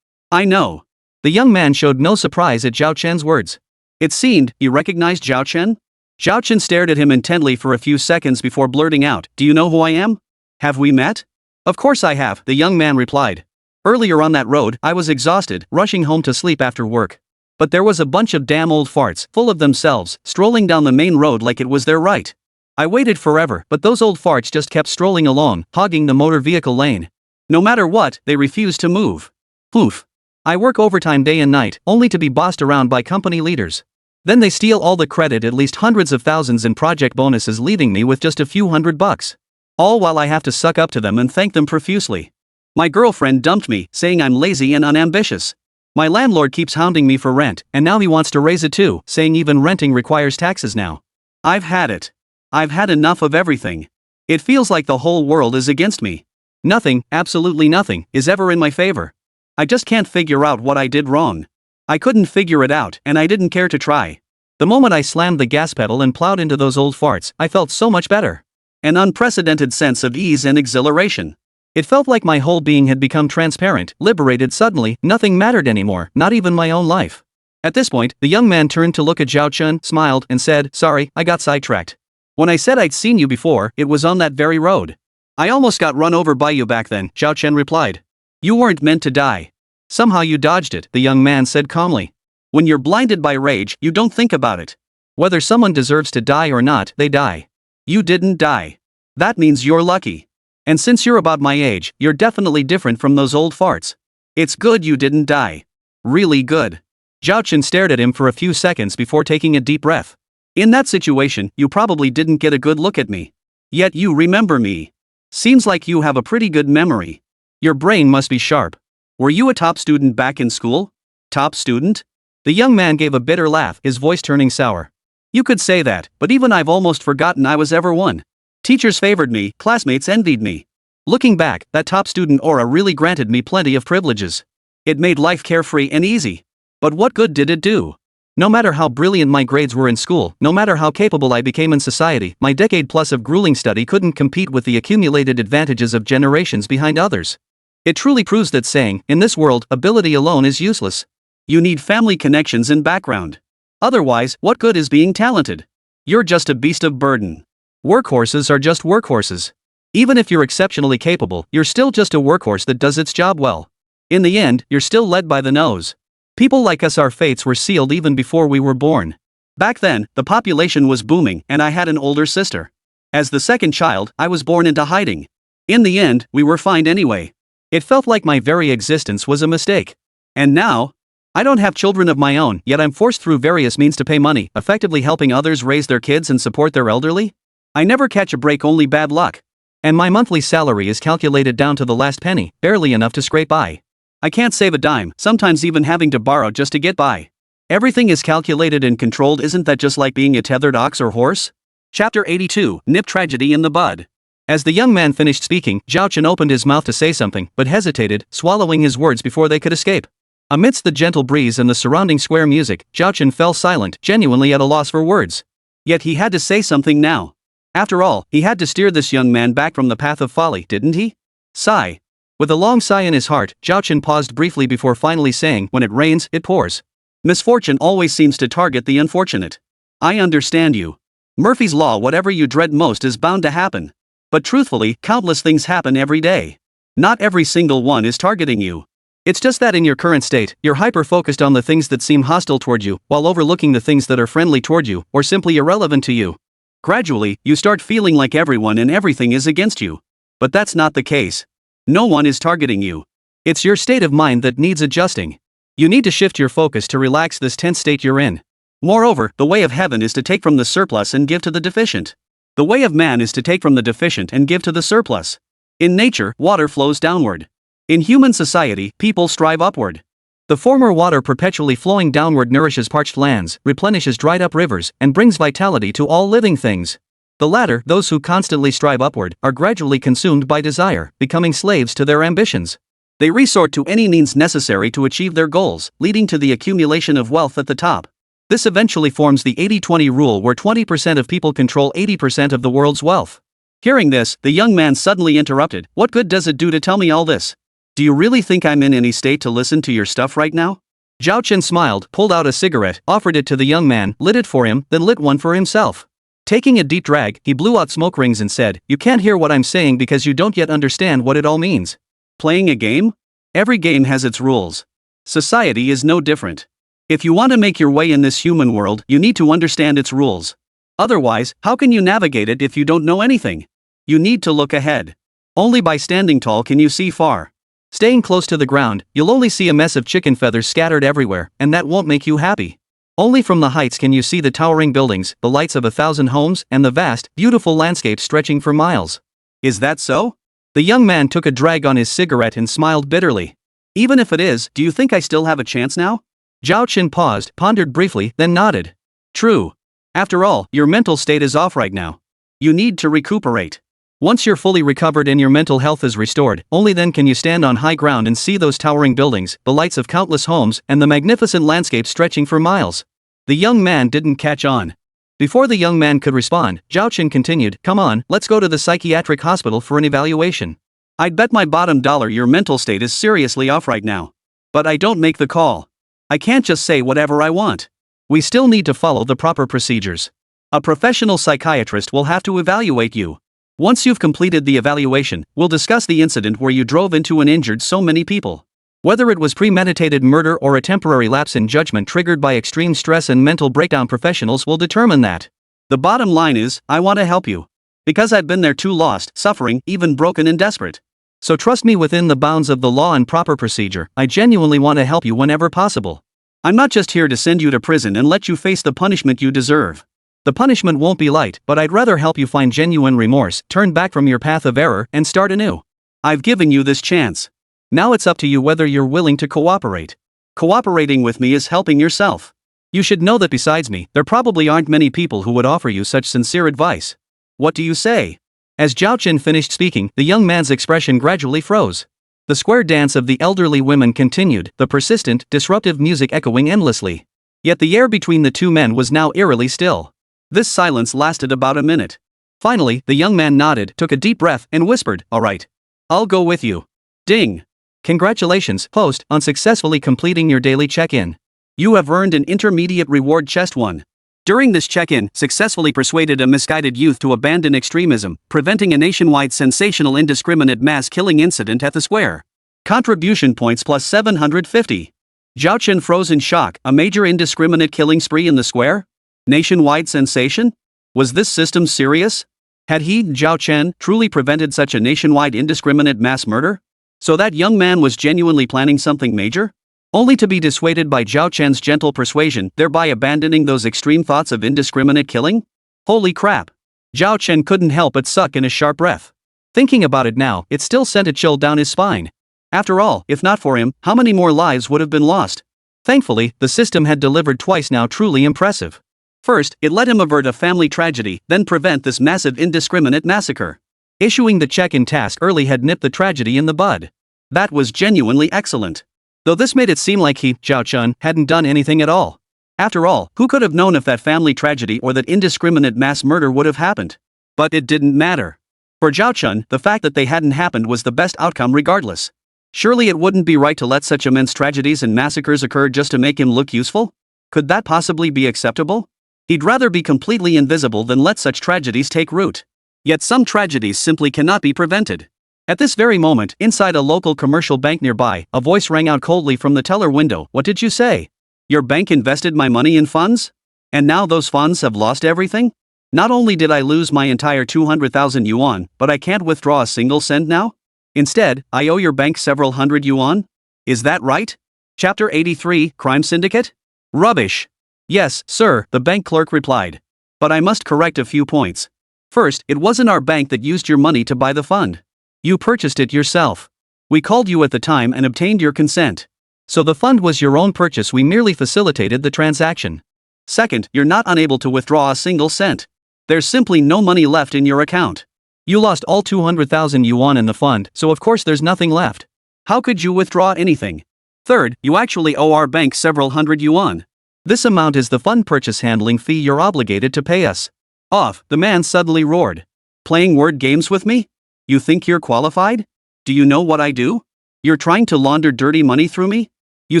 I know. The young man showed no surprise at Zhao Chen's words. It seemed he recognized Zhao Chen. Zhao Chen stared at him intently for a few seconds before blurting out, do you know who I am? Have we met? Of course I have, the young man replied. Earlier on that road, I was exhausted, rushing home to sleep after work. But there was a bunch of damn old farts, full of themselves, strolling down the main road like it was their right. I waited forever, but those old farts just kept strolling along, hogging the motor vehicle lane. No matter what, they refused to move. Poof. I work overtime day and night, only to be bossed around by company leaders. Then they steal all the credit, at least hundreds of thousands in project bonuses, leaving me with just a few $100. All while I have to suck up to them and thank them profusely. My girlfriend dumped me, saying I'm lazy and unambitious. My landlord keeps hounding me for rent, and now he wants to raise it too, saying even renting requires taxes now. I've had it. I've had enough of everything. It feels like the whole world is against me. Nothing, absolutely nothing, is ever in my favor. I just can't figure out what I did wrong. I couldn't figure it out, and I didn't care to try. The moment I slammed the gas pedal and plowed into those old farts, I felt so much better. An unprecedented sense of ease and exhilaration. It felt like my whole being had become transparent, liberated suddenly, nothing mattered anymore, not even my own life. At this point, the young man turned to look at Zhao Chen, smiled, and said, sorry, I got sidetracked. When I said I'd seen you before, it was on that very road. I almost got run over by you back then, Zhao Chen replied. You weren't meant to die. Somehow you dodged it, the young man said calmly. When you're blinded by rage, you don't think about it. Whether someone deserves to die or not, they die. You didn't die. That means you're lucky. And since you're about my age, you're definitely different from those old farts. It's good you didn't die. Really good. Zhao Chen stared at him for a few seconds before taking a deep breath. In that situation, you probably didn't get a good look at me. Yet you remember me. Seems like you have a pretty good memory. Your brain must be sharp. Were you a top student back in school? Top student? The young man gave a bitter laugh, his voice turning sour. You could say that, but even I've almost forgotten I was ever one. Teachers favored me, classmates envied me. Looking back, that top student aura really granted me plenty of privileges. It made life carefree and easy. But what good did it do? No matter how brilliant my grades were in school, no matter how capable I became in society, my decade plus of grueling study couldn't compete with the accumulated advantages of generations behind others. It truly proves that saying, in this world, ability alone is useless. You need family connections and background. Otherwise, what good is being talented? You're just a beast of burden. Workhorses are just workhorses. Even if you're exceptionally capable, you're still just a workhorse that does its job well. In the end, you're still led by the nose. People like us, our fates were sealed even before we were born. Back then, the population was booming, and I had an older sister. As the second child, I was born into hiding. In the end, we were fine anyway. It felt like my very existence was a mistake. And now? I don't have children of my own, yet I'm forced through various means to pay money, effectively helping others raise their kids and support their elderly? I never catch a break, only bad luck. And my monthly salary is calculated down to the last penny, barely enough to scrape by. I can't save a dime, sometimes even having to borrow just to get by. Everything is calculated and controlled. Isn't that just like being a tethered ox or horse? Chapter 82, Nip Tragedy in the Bud. As the young man finished speaking, Zhao Chen opened his mouth to say something, but hesitated, swallowing his words before they could escape. Amidst the gentle breeze and the surrounding square music, Zhao Chen fell silent, genuinely at a loss for words. Yet he had to say something now. After all, he had to steer this young man back from the path of folly, didn't he? Sigh. With a long sigh in his heart, Zhao Chen paused briefly before finally saying, when it rains, it pours. Misfortune always seems to target the unfortunate. I understand you. Murphy's Law, whatever you dread most is bound to happen. But truthfully, countless things happen every day. Not every single one is targeting you. It's just that in your current state, you're hyper-focused on the things that seem hostile toward you, while overlooking the things that are friendly toward you, or simply irrelevant to you. Gradually, you start feeling like everyone and everything is against you. But that's not the case. No one is targeting you. It's your state of mind that needs adjusting. You need to shift your focus to relax this tense state you're in. Moreover, the way of heaven is to take from the surplus and give to the deficient. The way of man is to take from the deficient and give to the surplus. In nature, water flows downward. In human society, people strive upward. The former water perpetually flowing downward nourishes parched lands, replenishes dried up rivers, and brings vitality to all living things. The latter, those who constantly strive upward, are gradually consumed by desire, becoming slaves to their ambitions. They resort to any means necessary to achieve their goals, leading to the accumulation of wealth at the top. This eventually forms the 80-20 rule, where 20% of people control 80% of the world's wealth. Hearing this, the young man suddenly interrupted. What good does it do to tell me all this? Do you really think I'm in any state to listen to your stuff right now? Zhao Chen smiled, pulled out a cigarette, offered it to the young man, lit it for him, then lit one for himself. Taking a deep drag, he blew out smoke rings and said, "You can't hear what I'm saying because you don't yet understand what it all means." Playing a game? Every game has its rules. Society is no different. If you want to make your way in this human world, you need to understand its rules. Otherwise, how can you navigate it if you don't know anything? You need to look ahead. Only by standing tall can you see far. Staying close to the ground, you'll only see a mess of chicken feathers scattered everywhere, and that won't make you happy. Only from the heights can you see the towering buildings, the lights of 1,000 homes, and the vast, beautiful landscape stretching for miles. Is that so? The young man took a drag on his cigarette and smiled bitterly. Even if it is, do you think I still have a chance now? Zhao Chen paused, pondered briefly, then nodded. True. After all, your mental state is off right now. You need to recuperate. Once you're fully recovered and your mental health is restored, only then can you stand on high ground and see those towering buildings, the lights of countless homes, and the magnificent landscape stretching for miles. The young man didn't catch on. Before the young man could respond, Zhao Chen continued, "Come on, let's go to the psychiatric hospital for an evaluation. I'd bet my bottom dollar your mental state is seriously off right now. But I don't make the call. I can't just say whatever I want. We still need to follow the proper procedures. A professional psychiatrist will have to evaluate you. Once you've completed the evaluation, we'll discuss the incident where you drove into and injured so many people. Whether it was premeditated murder or a temporary lapse in judgment triggered by extreme stress and mental breakdown, professionals will determine that. The bottom line is, I want to help you. Because I've been there too, lost, suffering, even broken and desperate. So trust me, within the bounds of the law and proper procedure, I genuinely want to help you whenever possible. I'm not just here to send you to prison and let you face the punishment you deserve. The punishment won't be light, but I'd rather help you find genuine remorse, turn back from your path of error, and start anew. I've given you this chance. Now it's up to you whether you're willing to cooperate. Cooperating with me is helping yourself. You should know that besides me, there probably aren't many people who would offer you such sincere advice. What do you say? As Zhao Chen finished speaking, the young man's expression gradually froze. The square dance of the elderly women continued, the persistent, disruptive music echoing endlessly. Yet the air between the two men was now eerily still. This silence lasted about a minute. Finally, the young man nodded, took a deep breath, and whispered, "All right. I'll go with you." Ding! Congratulations, host, on successfully completing your daily check-in. You have earned an intermediate reward chest 1. During this check-in, successfully persuaded a misguided youth to abandon extremism, preventing a nationwide sensational indiscriminate mass killing incident at the square. Contribution points plus 750. Zhao Chen froze in shock, a major indiscriminate killing spree in the square? Nationwide sensation? Was this system serious? Had he, Zhao Chen, truly prevented such a nationwide indiscriminate mass murder? So that young man was genuinely planning something major? Only to be dissuaded by Zhao Chen's gentle persuasion, thereby abandoning those extreme thoughts of indiscriminate killing? Holy crap! Zhao Chen couldn't help but suck in a sharp breath. Thinking about it now, it still sent a chill down his spine. After all, if not for him, how many more lives would have been lost? Thankfully, the system had delivered twice now, truly impressive. First, it let him avert a family tragedy, then prevent this massive indiscriminate massacre. Issuing the check-in task early had nipped the tragedy in the bud. That was genuinely excellent. Though this made it seem like he, Zhao Chen, hadn't done anything at all. After all, who could have known if that family tragedy or that indiscriminate mass murder would have happened? But it didn't matter. For Zhao Chen, the fact that they hadn't happened was the best outcome regardless. Surely it wouldn't be right to let such immense tragedies and massacres occur just to make him look useful? Could that possibly be acceptable? He'd rather be completely invisible than let such tragedies take root. Yet some tragedies simply cannot be prevented. At this very moment, inside a local commercial bank nearby, a voice rang out coldly from the teller window. "What did you say? Your bank invested my money in funds? And now those funds have lost everything? Not only did I lose my entire 200,000 yuan, but I can't withdraw a single cent now? Instead, I owe your bank several hundred yuan? Is that right? Chapter 83, Crime Syndicate? Rubbish. Yes, sir, the bank clerk replied. But I must correct a few points. First, it wasn't our bank that used your money to buy the fund. You purchased it yourself. We called you at the time and obtained your consent. So the fund was your own purchase, we merely facilitated the transaction. Second, you're not unable to withdraw a single cent. There's simply no money left in your account. You lost all 200,000 yuan in the fund, so of course there's nothing left. How could you withdraw anything? Third, you actually owe our bank several hundred yuan. This amount is the fund purchase handling fee you're obligated to pay us. Off, the man suddenly roared. Playing word games with me? You think you're qualified? Do you know what I do? You're trying to launder dirty money through me? You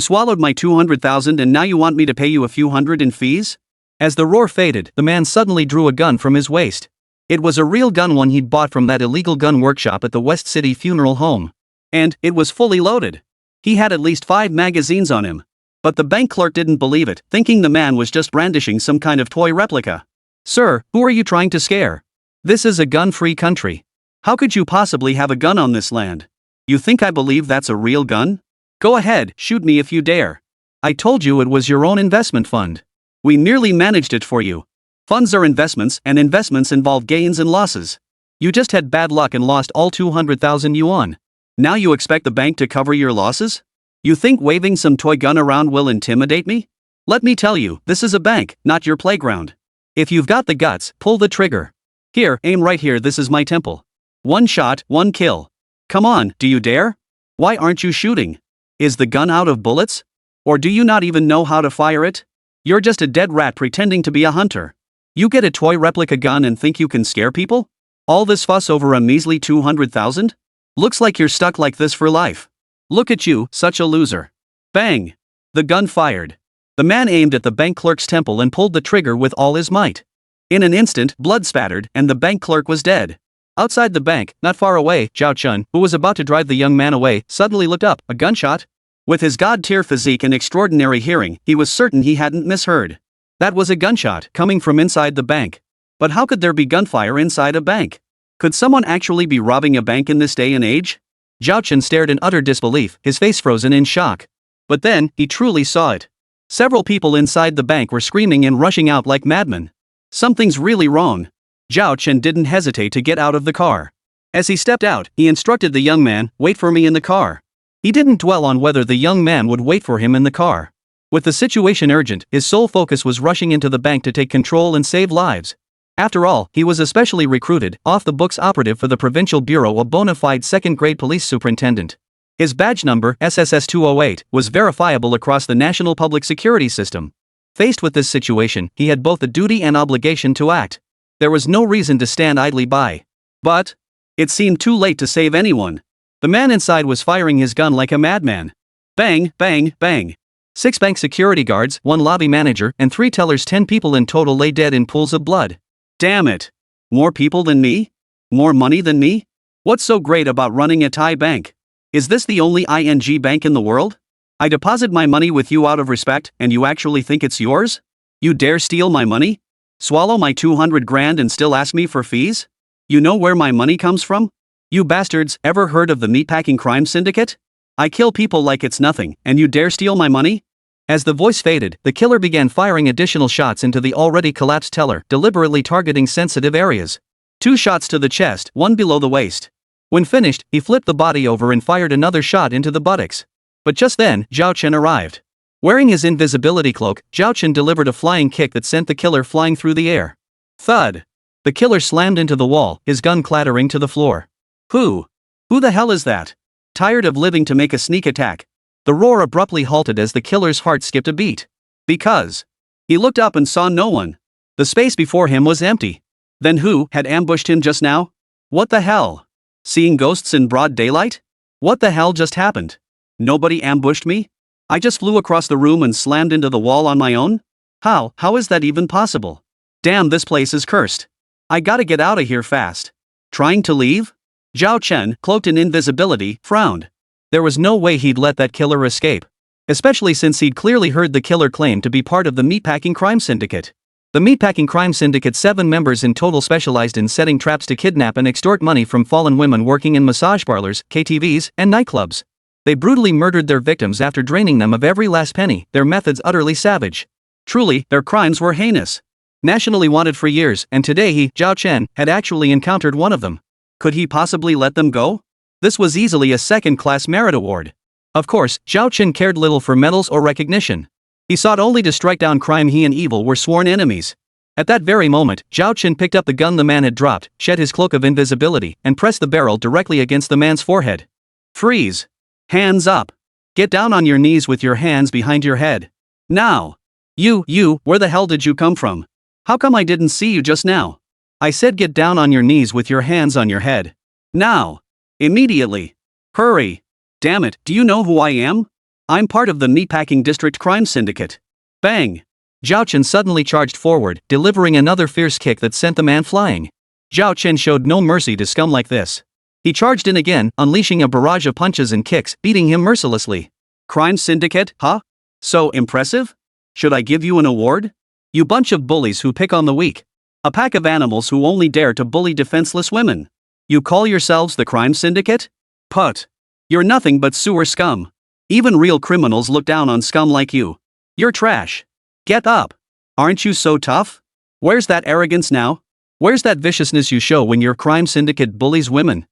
swallowed my 200,000 and now you want me to pay you a few hundred in fees? As the roar faded, the man suddenly drew a gun from his waist. It was a real gun, one he'd bought from that illegal gun workshop at the West City funeral home. And it was fully loaded. He had at least 5 magazines on him. But the bank clerk didn't believe it, thinking the man was just brandishing some kind of toy replica. Sir, who are you trying to scare? This is a gun-free country. How could you possibly have a gun on this land? You think I believe that's a real gun? Go ahead, shoot me if you dare. I told you it was your own investment fund. We merely managed it for you. Funds are investments, and investments involve gains and losses. You just had bad luck and lost all 200,000 yuan. Now you expect the bank to cover your losses? You think waving some toy gun around will intimidate me? Let me tell you, this is a bank, not your playground. If you've got the guts, pull the trigger. Here, aim right here, this is my temple. 1 shot, 1 kill. Come on, do you dare? Why aren't you shooting? Is the gun out of bullets? Or do you not even know how to fire it? You're just a dead rat pretending to be a hunter. You get a toy replica gun and think you can scare people? All this fuss over a measly 200,000? Looks like you're stuck like this for life. Look at you, such a loser. Bang! The gun fired. The man aimed at the bank clerk's temple and pulled the trigger with all his might. In an instant, blood spattered, and the bank clerk was dead. Outside the bank, not far away, Zhao Chen, who was about to drive the young man away, suddenly looked up. A gunshot? With his god-tier physique and extraordinary hearing, he was certain he hadn't misheard. That was a gunshot, coming from inside the bank. But how could there be gunfire inside a bank? Could someone actually be robbing a bank in this day and age? Zhao Chen stared in utter disbelief, his face frozen in shock. But then, he truly saw it. Several people inside the bank were screaming and rushing out like madmen. Something's really wrong. Zhao Chen didn't hesitate to get out of the car. As he stepped out, he instructed the young man, "Wait for me in the car." He didn't dwell on whether the young man would wait for him in the car. With the situation urgent, his sole focus was rushing into the bank to take control and save lives. After all, he was a specially recruited, off-the-books operative for the Provincial Bureau, a bona fide second-grade police superintendent. His badge number, SSS 208, was verifiable across the national public security system. Faced with this situation, he had both the duty and obligation to act. There was no reason to stand idly by. But it seemed too late to save anyone. The man inside was firing his gun like a madman. Bang, bang, bang. 6 bank security guards, 1 lobby manager, and 3 tellers, 10 people in total lay dead in pools of blood. Damn it. More people than me? More money than me? What's so great about running a Thai bank? Is this the only ING bank in the world? I deposit my money with you out of respect, and you actually think it's yours? You dare steal my money? Swallow my 200 grand and still ask me for fees? You know where my money comes from? You bastards, ever heard of the meatpacking crime syndicate? I kill people like it's nothing, and you dare steal my money? As the voice faded, the killer began firing additional shots into the already collapsed teller, deliberately targeting sensitive areas. 2 shots to the chest, 1 below the waist. When finished, he flipped the body over and fired another shot into the buttocks. But just then, Zhao Chen arrived. Wearing his invisibility cloak, Zhao Chen delivered a flying kick that sent the killer flying through the air. Thud! The killer slammed into the wall, his gun clattering to the floor. Who the hell is that? Tired of living to make a sneak attack? The roar abruptly halted as the killer's heart skipped a beat. Because he looked up and saw no one. The space before him was empty. Then who had ambushed him just now? What the hell? Seeing ghosts in broad daylight? What the hell just happened? Nobody ambushed me? I just flew across the room and slammed into the wall on my own? How is that even possible? Damn, this place is cursed. I gotta get out of here fast. Trying to leave? Zhao Chen, cloaked in invisibility, frowned. There was no way he'd let that killer escape. Especially since he'd clearly heard the killer claim to be part of the meatpacking crime syndicate. The meatpacking crime syndicate, 7 members in total, specialized in setting traps to kidnap and extort money from fallen women working in massage parlors, KTVs, and nightclubs. They brutally murdered their victims after draining them of every last penny, their methods utterly savage. Truly, their crimes were heinous. Nationally wanted for years, and today he, Zhao Chen, had actually encountered one of them. Could he possibly let them go? This was easily a second-class merit award. Of course, Zhao Chen cared little for medals or recognition. He sought only to strike down crime. He and evil were sworn enemies. At that very moment, Zhao Chen picked up the gun the man had dropped, shed his cloak of invisibility, and pressed the barrel directly against the man's forehead. Freeze! Hands up! Get down on your knees with your hands behind your head. Now! You, where the hell did you come from? How come I didn't see you just now? I said get down on your knees with your hands on your head. Now! Immediately! Hurry! Damn it, do you know who I am? I'm part of the meatpacking district crime syndicate. Bang! Zhao Chen suddenly charged forward, delivering another fierce kick that sent the man flying. Zhao Chen showed no mercy to scum like this. He charged in again, unleashing a barrage of punches and kicks, beating him mercilessly. Crime syndicate, huh? So impressive? Should I give you an award? You bunch of bullies who pick on the weak. A pack of animals who only dare to bully defenseless women. You call yourselves the crime syndicate? Put. You're nothing but sewer scum. Even real criminals look down on scum like you. You're trash. Get up. Aren't you so tough? Where's that arrogance now? Where's that viciousness you show when your crime syndicate bullies women?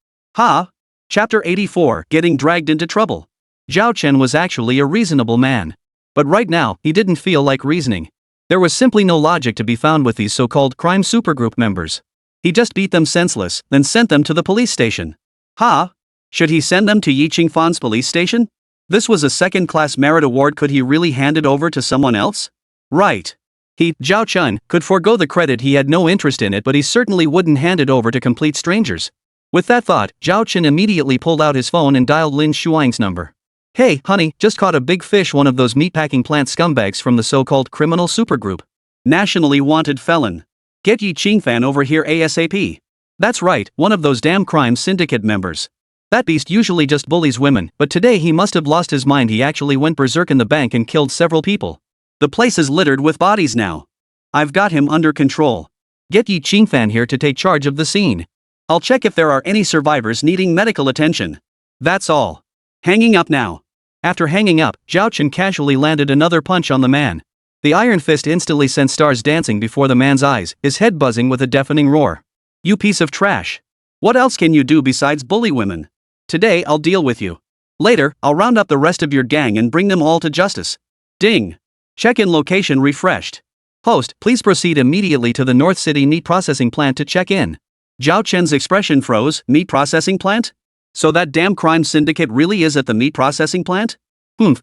Chapter 84, Getting Dragged into Trouble. Zhao Chen was actually a reasonable man. But right now, he didn't feel like reasoning. There was simply no logic to be found with these so-called crime supergroup members. He just beat them senseless, then sent them to the police station. Should he send them to Yiqing Fan's police station? This was a second-class merit award. Could he really hand it over to someone else? Right. He, Zhao Chen, could forego the credit. He had no interest in it, but he certainly wouldn't hand it over to complete strangers. With that thought, Zhao Chen immediately pulled out his phone and dialed Lin Shuang's number. Hey, honey, just caught a big fish, one of those meatpacking plant scumbags from the so-called criminal supergroup. Nationally wanted felon. Get Yiqing Fan over here ASAP. That's right, one of those damn crime syndicate members. That beast usually just bullies women, but today he must have lost his mind. He actually went berserk in the bank and killed several people. The place is littered with bodies now. I've got him under control. Get Yiqing Fan here to take charge of the scene. I'll check if there are any survivors needing medical attention. That's all. Hanging up now. After hanging up, Zhao Chen casually landed another punch on the man. The iron fist instantly sent stars dancing before the man's eyes, his head buzzing with a deafening roar. You piece of trash. What else can you do besides bully women? Today I'll deal with you. Later, I'll round up the rest of your gang and bring them all to justice. Ding. Check-in location refreshed. Host, please proceed immediately to the North City meat processing plant to check in. Zhao Chen's expression froze. Meat processing plant? So that damn crime syndicate really is at the meat processing plant?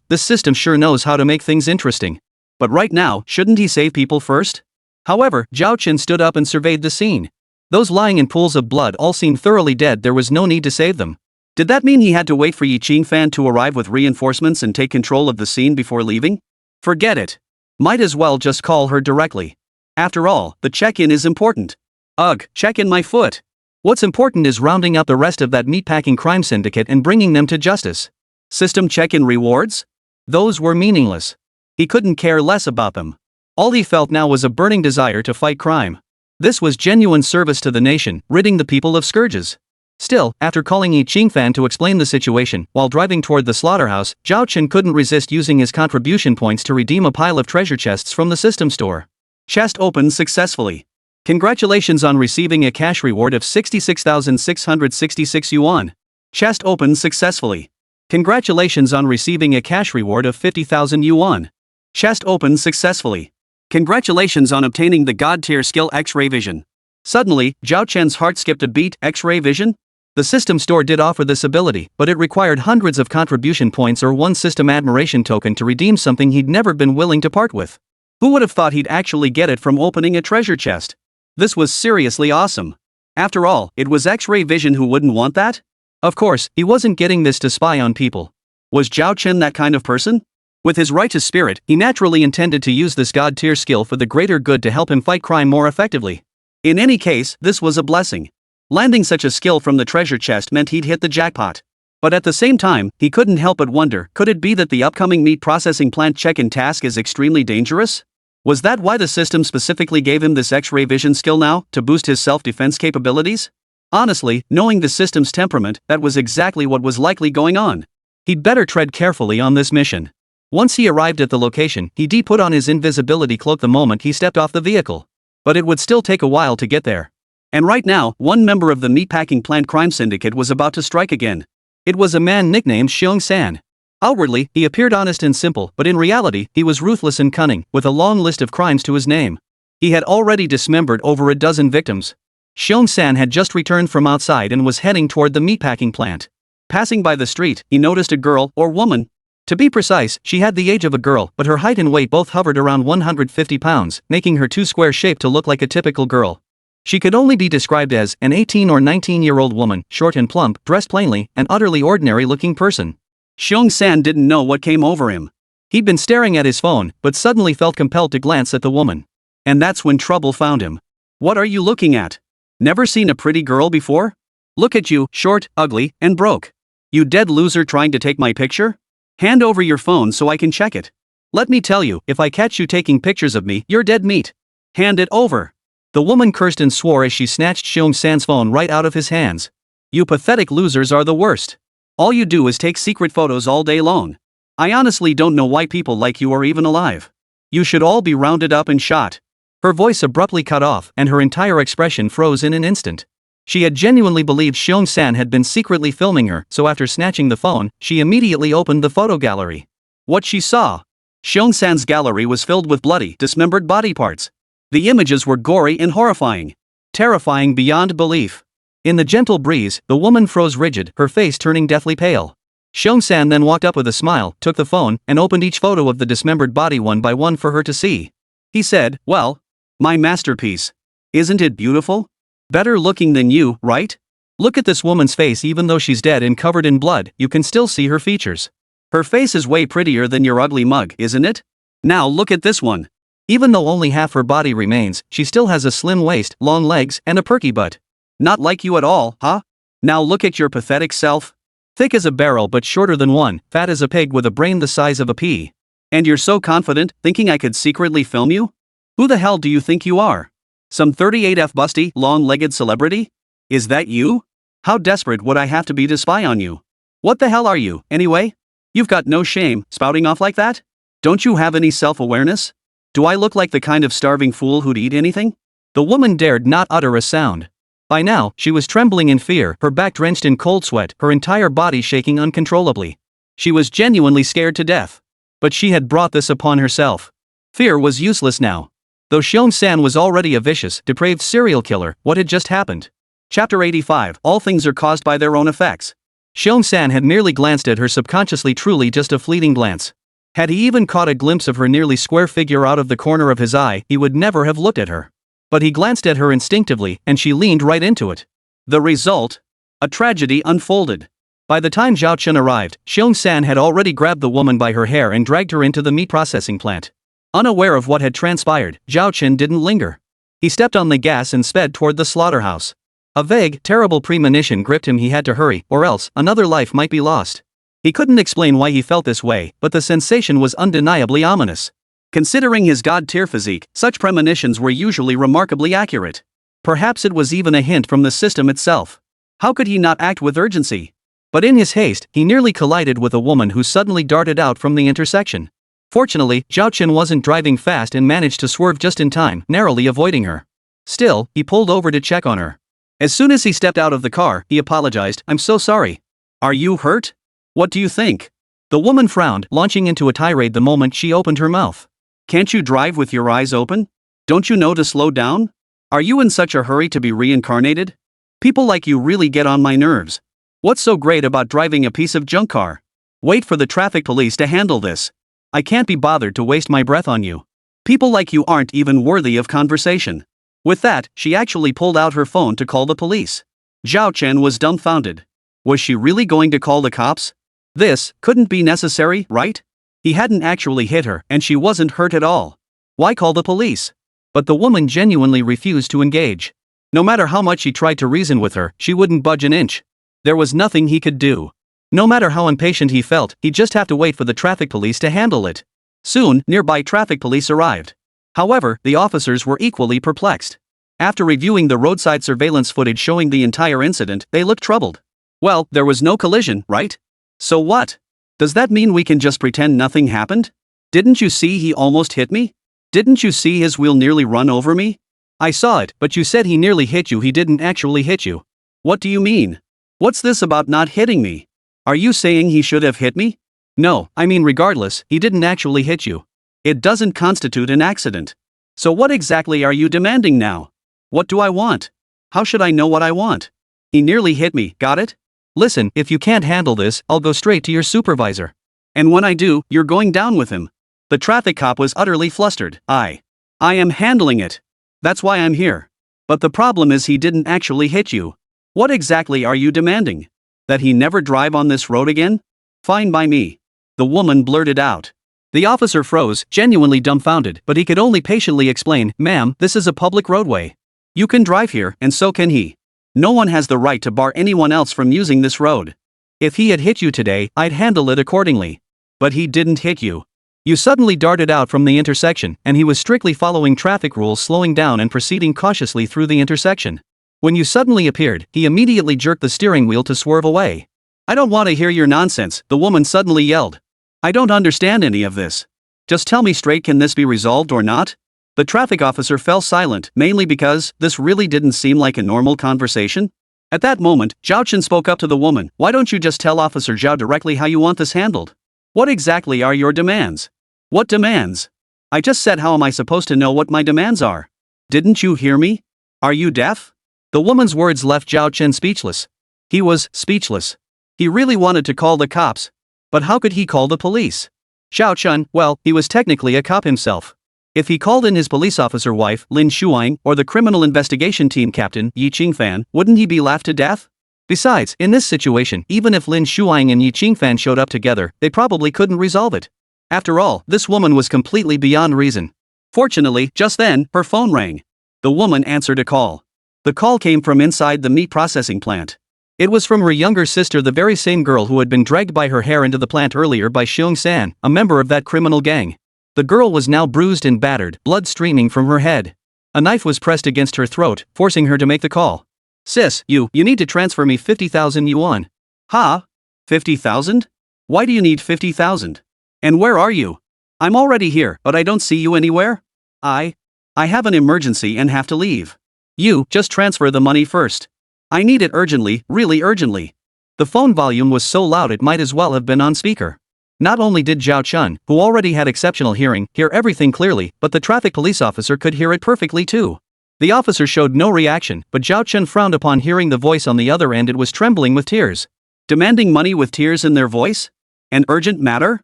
This system sure knows how to make things interesting. But right now, shouldn't he save people first? However, Zhao Chen stood up and surveyed the scene. Those lying in pools of blood all seemed thoroughly dead. There was no need to save them. Did that mean he had to wait for Yi Qingfan to arrive with reinforcements and take control of the scene before leaving? Forget it. Might as well just call her directly. After all, the check-in is important. Ugh, check in my foot. What's important is rounding up the rest of that meatpacking crime syndicate and bringing them to justice. System check-in rewards? Those were meaningless. He couldn't care less about them. All he felt now was a burning desire to fight crime. This was genuine service to the nation, ridding the people of scourges. Still, after calling Yi Qingfan to explain the situation, while driving toward the slaughterhouse, Zhao Chen couldn't resist using his contribution points to redeem a pile of treasure chests from the system store. Chest opened successfully. Congratulations on receiving a cash reward of 66,666 yuan. Chest opened successfully. Congratulations on receiving a cash reward of 50,000 yuan. Chest opened successfully. Congratulations on obtaining the God tier skill X-ray vision. Suddenly, Zhao Chen's heart skipped a beat. X-ray vision? The system store did offer this ability, but it required hundreds of contribution points or one system admiration token to redeem something he'd never been willing to part with. Who would have thought he'd actually get it from opening a treasure chest? This was seriously awesome. After all, it was X-ray vision. Who wouldn't want that? Of course, he wasn't getting this to spy on people. Was Zhao Chen that kind of person? With his righteous spirit, he naturally intended to use this God tier skill for the greater good to help him fight crime more effectively. In any case, this was a blessing. Landing such a skill from the treasure chest meant he'd hit the jackpot. But at the same time, he couldn't help but wonder, could it be that the upcoming meat processing plant check-in task is extremely dangerous? Was that why the system specifically gave him this X-ray vision skill now, to boost his self-defense capabilities? Honestly, knowing the system's temperament, that was exactly what was likely going on. He'd better tread carefully on this mission. Once he arrived at the location, he put on his invisibility cloak the moment he stepped off the vehicle. But it would still take a while to get there. And right now, one member of the meatpacking plant crime syndicate was about to strike again. It was a man nicknamed Xiong San. Outwardly, he appeared honest and simple, but in reality, he was ruthless and cunning, with a long list of crimes to his name. He had already dismembered over a dozen victims. Xiong San had just returned from outside and was heading toward the meatpacking plant. Passing by the street, he noticed a girl, or woman. To be precise, she had the age of a girl, but her height and weight both hovered around 150 pounds, making her too square-shaped to look like a typical girl. She could only be described as an 18 or 19-year-old woman, short and plump, dressed plainly, an utterly ordinary-looking person. Xiong San didn't know what came over him. He'd been staring at his phone, but suddenly felt compelled to glance at the woman. And that's when trouble found him. What are you looking at? Never seen a pretty girl before? Look at you, short, ugly, and broke. You dead loser trying to take my picture? Hand over your phone so I can check it. Let me tell you, if I catch you taking pictures of me, you're dead meat. Hand it over. The woman cursed and swore as she snatched Xiong San's phone right out of his hands. You pathetic losers are the worst. All you do is take secret photos all day long. I honestly don't know why people like you are even alive. You should all be rounded up and shot. Her voice abruptly cut off, and her entire expression froze in an instant. She had genuinely believed Xiong San had been secretly filming her, so after snatching the phone, she immediately opened the photo gallery. What she saw? Xiong San's gallery was filled with bloody, dismembered body parts. The images were gory and horrifying. Terrifying beyond belief. In the gentle breeze, the woman froze rigid, her face turning deathly pale. Xiong San then walked up with a smile, took the phone, and opened each photo of the dismembered body one by one for her to see. He said, "Well, my masterpiece. Isn't it beautiful? Better looking than you, right? Look at this woman's face. Even though she's dead and covered in blood, you can still see her features. Her face is way prettier than your ugly mug, isn't it? Now look at this one. Even though only half her body remains, she still has a slim waist, long legs, and a perky butt. Not like you at all, huh? Now look at your pathetic self. Thick as a barrel but shorter than one, fat as a pig with a brain the size of a pea. And you're so confident, thinking I could secretly film you? Who the hell do you think you are? Some 38F busty, long-legged celebrity? Is that you? How desperate would I have to be to spy on you? What the hell are you, anyway? You've got no shame, spouting off like that? Don't you have any self-awareness? Do I look like the kind of starving fool who'd eat anything? The woman dared not utter a sound. By now, she was trembling in fear, her back drenched in cold sweat, her entire body shaking uncontrollably. She was genuinely scared to death. But she had brought this upon herself. Fear was useless now. Though Xiong-san was already a vicious, depraved serial killer, what had just happened? Chapter 85. All things are caused by their own effects. Xiong-san had merely glanced at her subconsciously, truly just a fleeting glance. Had he even caught a glimpse of her nearly square figure out of the corner of his eye, he would never have looked at her. But he glanced at her instinctively, and she leaned right into it. The result? A tragedy unfolded. By the time Zhao Chen arrived, Xiong-san had already grabbed the woman by her hair and dragged her into the meat processing plant. Unaware of what had transpired, Zhao Chen didn't linger. He stepped on the gas and sped toward the slaughterhouse. A vague, terrible premonition gripped him. He had to hurry, or else another life might be lost. He couldn't explain why he felt this way, but the sensation was undeniably ominous. Considering his god-tier physique, such premonitions were usually remarkably accurate. Perhaps it was even a hint from the system itself. How could he not act with urgency? But in his haste, he nearly collided with a woman who suddenly darted out from the intersection. Fortunately, Zhao Chen wasn't driving fast and managed to swerve just in time, narrowly avoiding her. Still, he pulled over to check on her. As soon as he stepped out of the car, he apologized. "I'm so sorry." "Are you hurt? What do you think?" The woman frowned, launching into a tirade the moment she opened her mouth. "Can't you drive with your eyes open? Don't you know to slow down? Are you in such a hurry to be reincarnated? People like you really get on my nerves. What's so great about driving a piece of junk car? Wait for the traffic police to handle this. I can't be bothered to waste my breath on you. People like you aren't even worthy of conversation." With that, she actually pulled out her phone to call the police. Zhao Chen was dumbfounded. Was she really going to call the cops? This couldn't be necessary, right? He hadn't actually hit her, and she wasn't hurt at all. Why call the police? But the woman genuinely refused to engage. No matter how much he tried to reason with her, she wouldn't budge an inch. There was nothing he could do. No matter how impatient he felt, he'd just have to wait for the traffic police to handle it. Soon, nearby traffic police arrived. However, the officers were equally perplexed. After reviewing the roadside surveillance footage showing the entire incident, they looked troubled. Well, there was no collision, right? So what? Does that mean we can just pretend nothing happened? Didn't you see he almost hit me? Didn't you see his wheel nearly run over me? I saw it, but you said he nearly hit you. He didn't actually hit you. What do you mean? What's this about not hitting me? Are you saying he should have hit me? No, I mean regardless, he didn't actually hit you. It doesn't constitute an accident. So what exactly are you demanding now? What do I want? How should I know what I want? He nearly hit me, got it? Listen, if you can't handle this, I'll go straight to your supervisor. And when I do, you're going down with him. The traffic cop was utterly flustered. I am handling it. That's why I'm here. But the problem is he didn't actually hit you. What exactly are you demanding? That he never drive on this road again? Fine by me. The woman blurted out. The officer froze, genuinely dumbfounded, but he could only patiently explain, "Ma'am, this is a public roadway. You can drive here, and so can he. No one has the right to bar anyone else from using this road. If he had hit you today, I'd handle it accordingly. But he didn't hit you. You suddenly darted out from the intersection, and he was strictly following traffic rules, slowing down and proceeding cautiously through the intersection. When you suddenly appeared, he immediately jerked the steering wheel to swerve away." "I don't want to hear your nonsense," the woman suddenly yelled. "I don't understand any of this. Just tell me straight, can this be resolved or not?" The traffic officer fell silent, mainly because this really didn't seem like a normal conversation. At that moment, Zhao Chen spoke up to the woman. "Why don't you just tell Officer Zhao directly how you want this handled? What exactly are your demands?" "What demands? I just said how am I supposed to know what my demands are? Didn't you hear me? Are you deaf?" The woman's words left Zhao Chen speechless. He was speechless. He really wanted to call the cops. But how could he call the police? Zhao Chen, well, he was technically a cop himself. If he called in his police officer wife, Lin Shuang, or the criminal investigation team captain, Yi Qingfan, wouldn't he be laughed to death? Besides, in this situation, even if Lin Shuang and Yi Qingfan showed up together, they probably couldn't resolve it. After all, this woman was completely beyond reason. Fortunately, just then, her phone rang. The woman answered a call. The call came from inside the meat processing plant. It was from her younger sister, the very same girl who had been dragged by her hair into the plant earlier by Xiong-san, a member of that criminal gang. The girl was now bruised and battered, blood streaming from her head. A knife was pressed against her throat, forcing her to make the call. "Sis, you need to transfer me 50,000 yuan. "Ha? 50,000? Why do you need 50,000? And where are you? I'm already here, but I don't see you anywhere. I have an emergency and have to leave. You, just transfer the money first. I need it urgently, really urgently. The phone volume was so loud it might as well have been on speaker. Not only did Zhao Chen, who already had exceptional hearing, hear everything clearly, but the traffic police officer could hear it perfectly too. The officer showed no reaction, but Zhao Chen frowned upon hearing the voice on the other end. It was trembling with tears. Demanding money with tears in their voice? An urgent matter?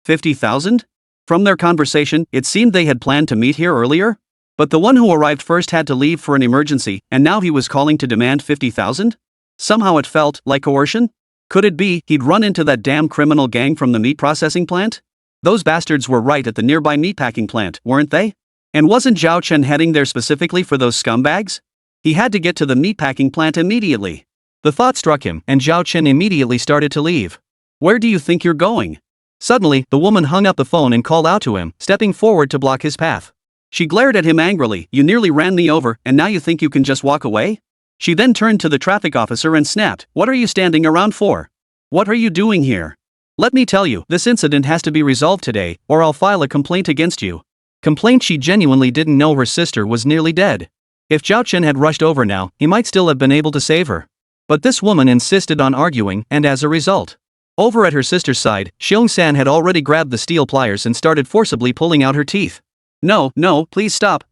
50,000? From their conversation, it seemed they had planned to meet here earlier. But the one who arrived first had to leave for an emergency, and now he was calling to demand 50,000? Somehow it felt like coercion? Could it be he'd run into that damn criminal gang from the meat processing plant? Those bastards were right at the nearby meatpacking plant, weren't they? And wasn't Zhao Chen heading there specifically for those scumbags? He had to get to the meatpacking plant immediately. The thought struck him, and Zhao Chen immediately started to leave. Where do you think you're going? Suddenly, the woman hung up the phone and called out to him, stepping forward to block his path. She glared at him angrily. You nearly ran me over, and now you think you can just walk away? She then turned to the traffic officer and snapped, What are you standing around for? What are you doing here? Let me tell you, this incident has to be resolved today, or I'll file a complaint against you. Complaint. She genuinely didn't know her sister was nearly dead. If Zhao Chen had rushed over now, he might still have been able to save her. But this woman insisted on arguing, and as a result, over at her sister's side, Xiong-san had already grabbed the steel pliers and started forcibly pulling out her teeth. No, please stop,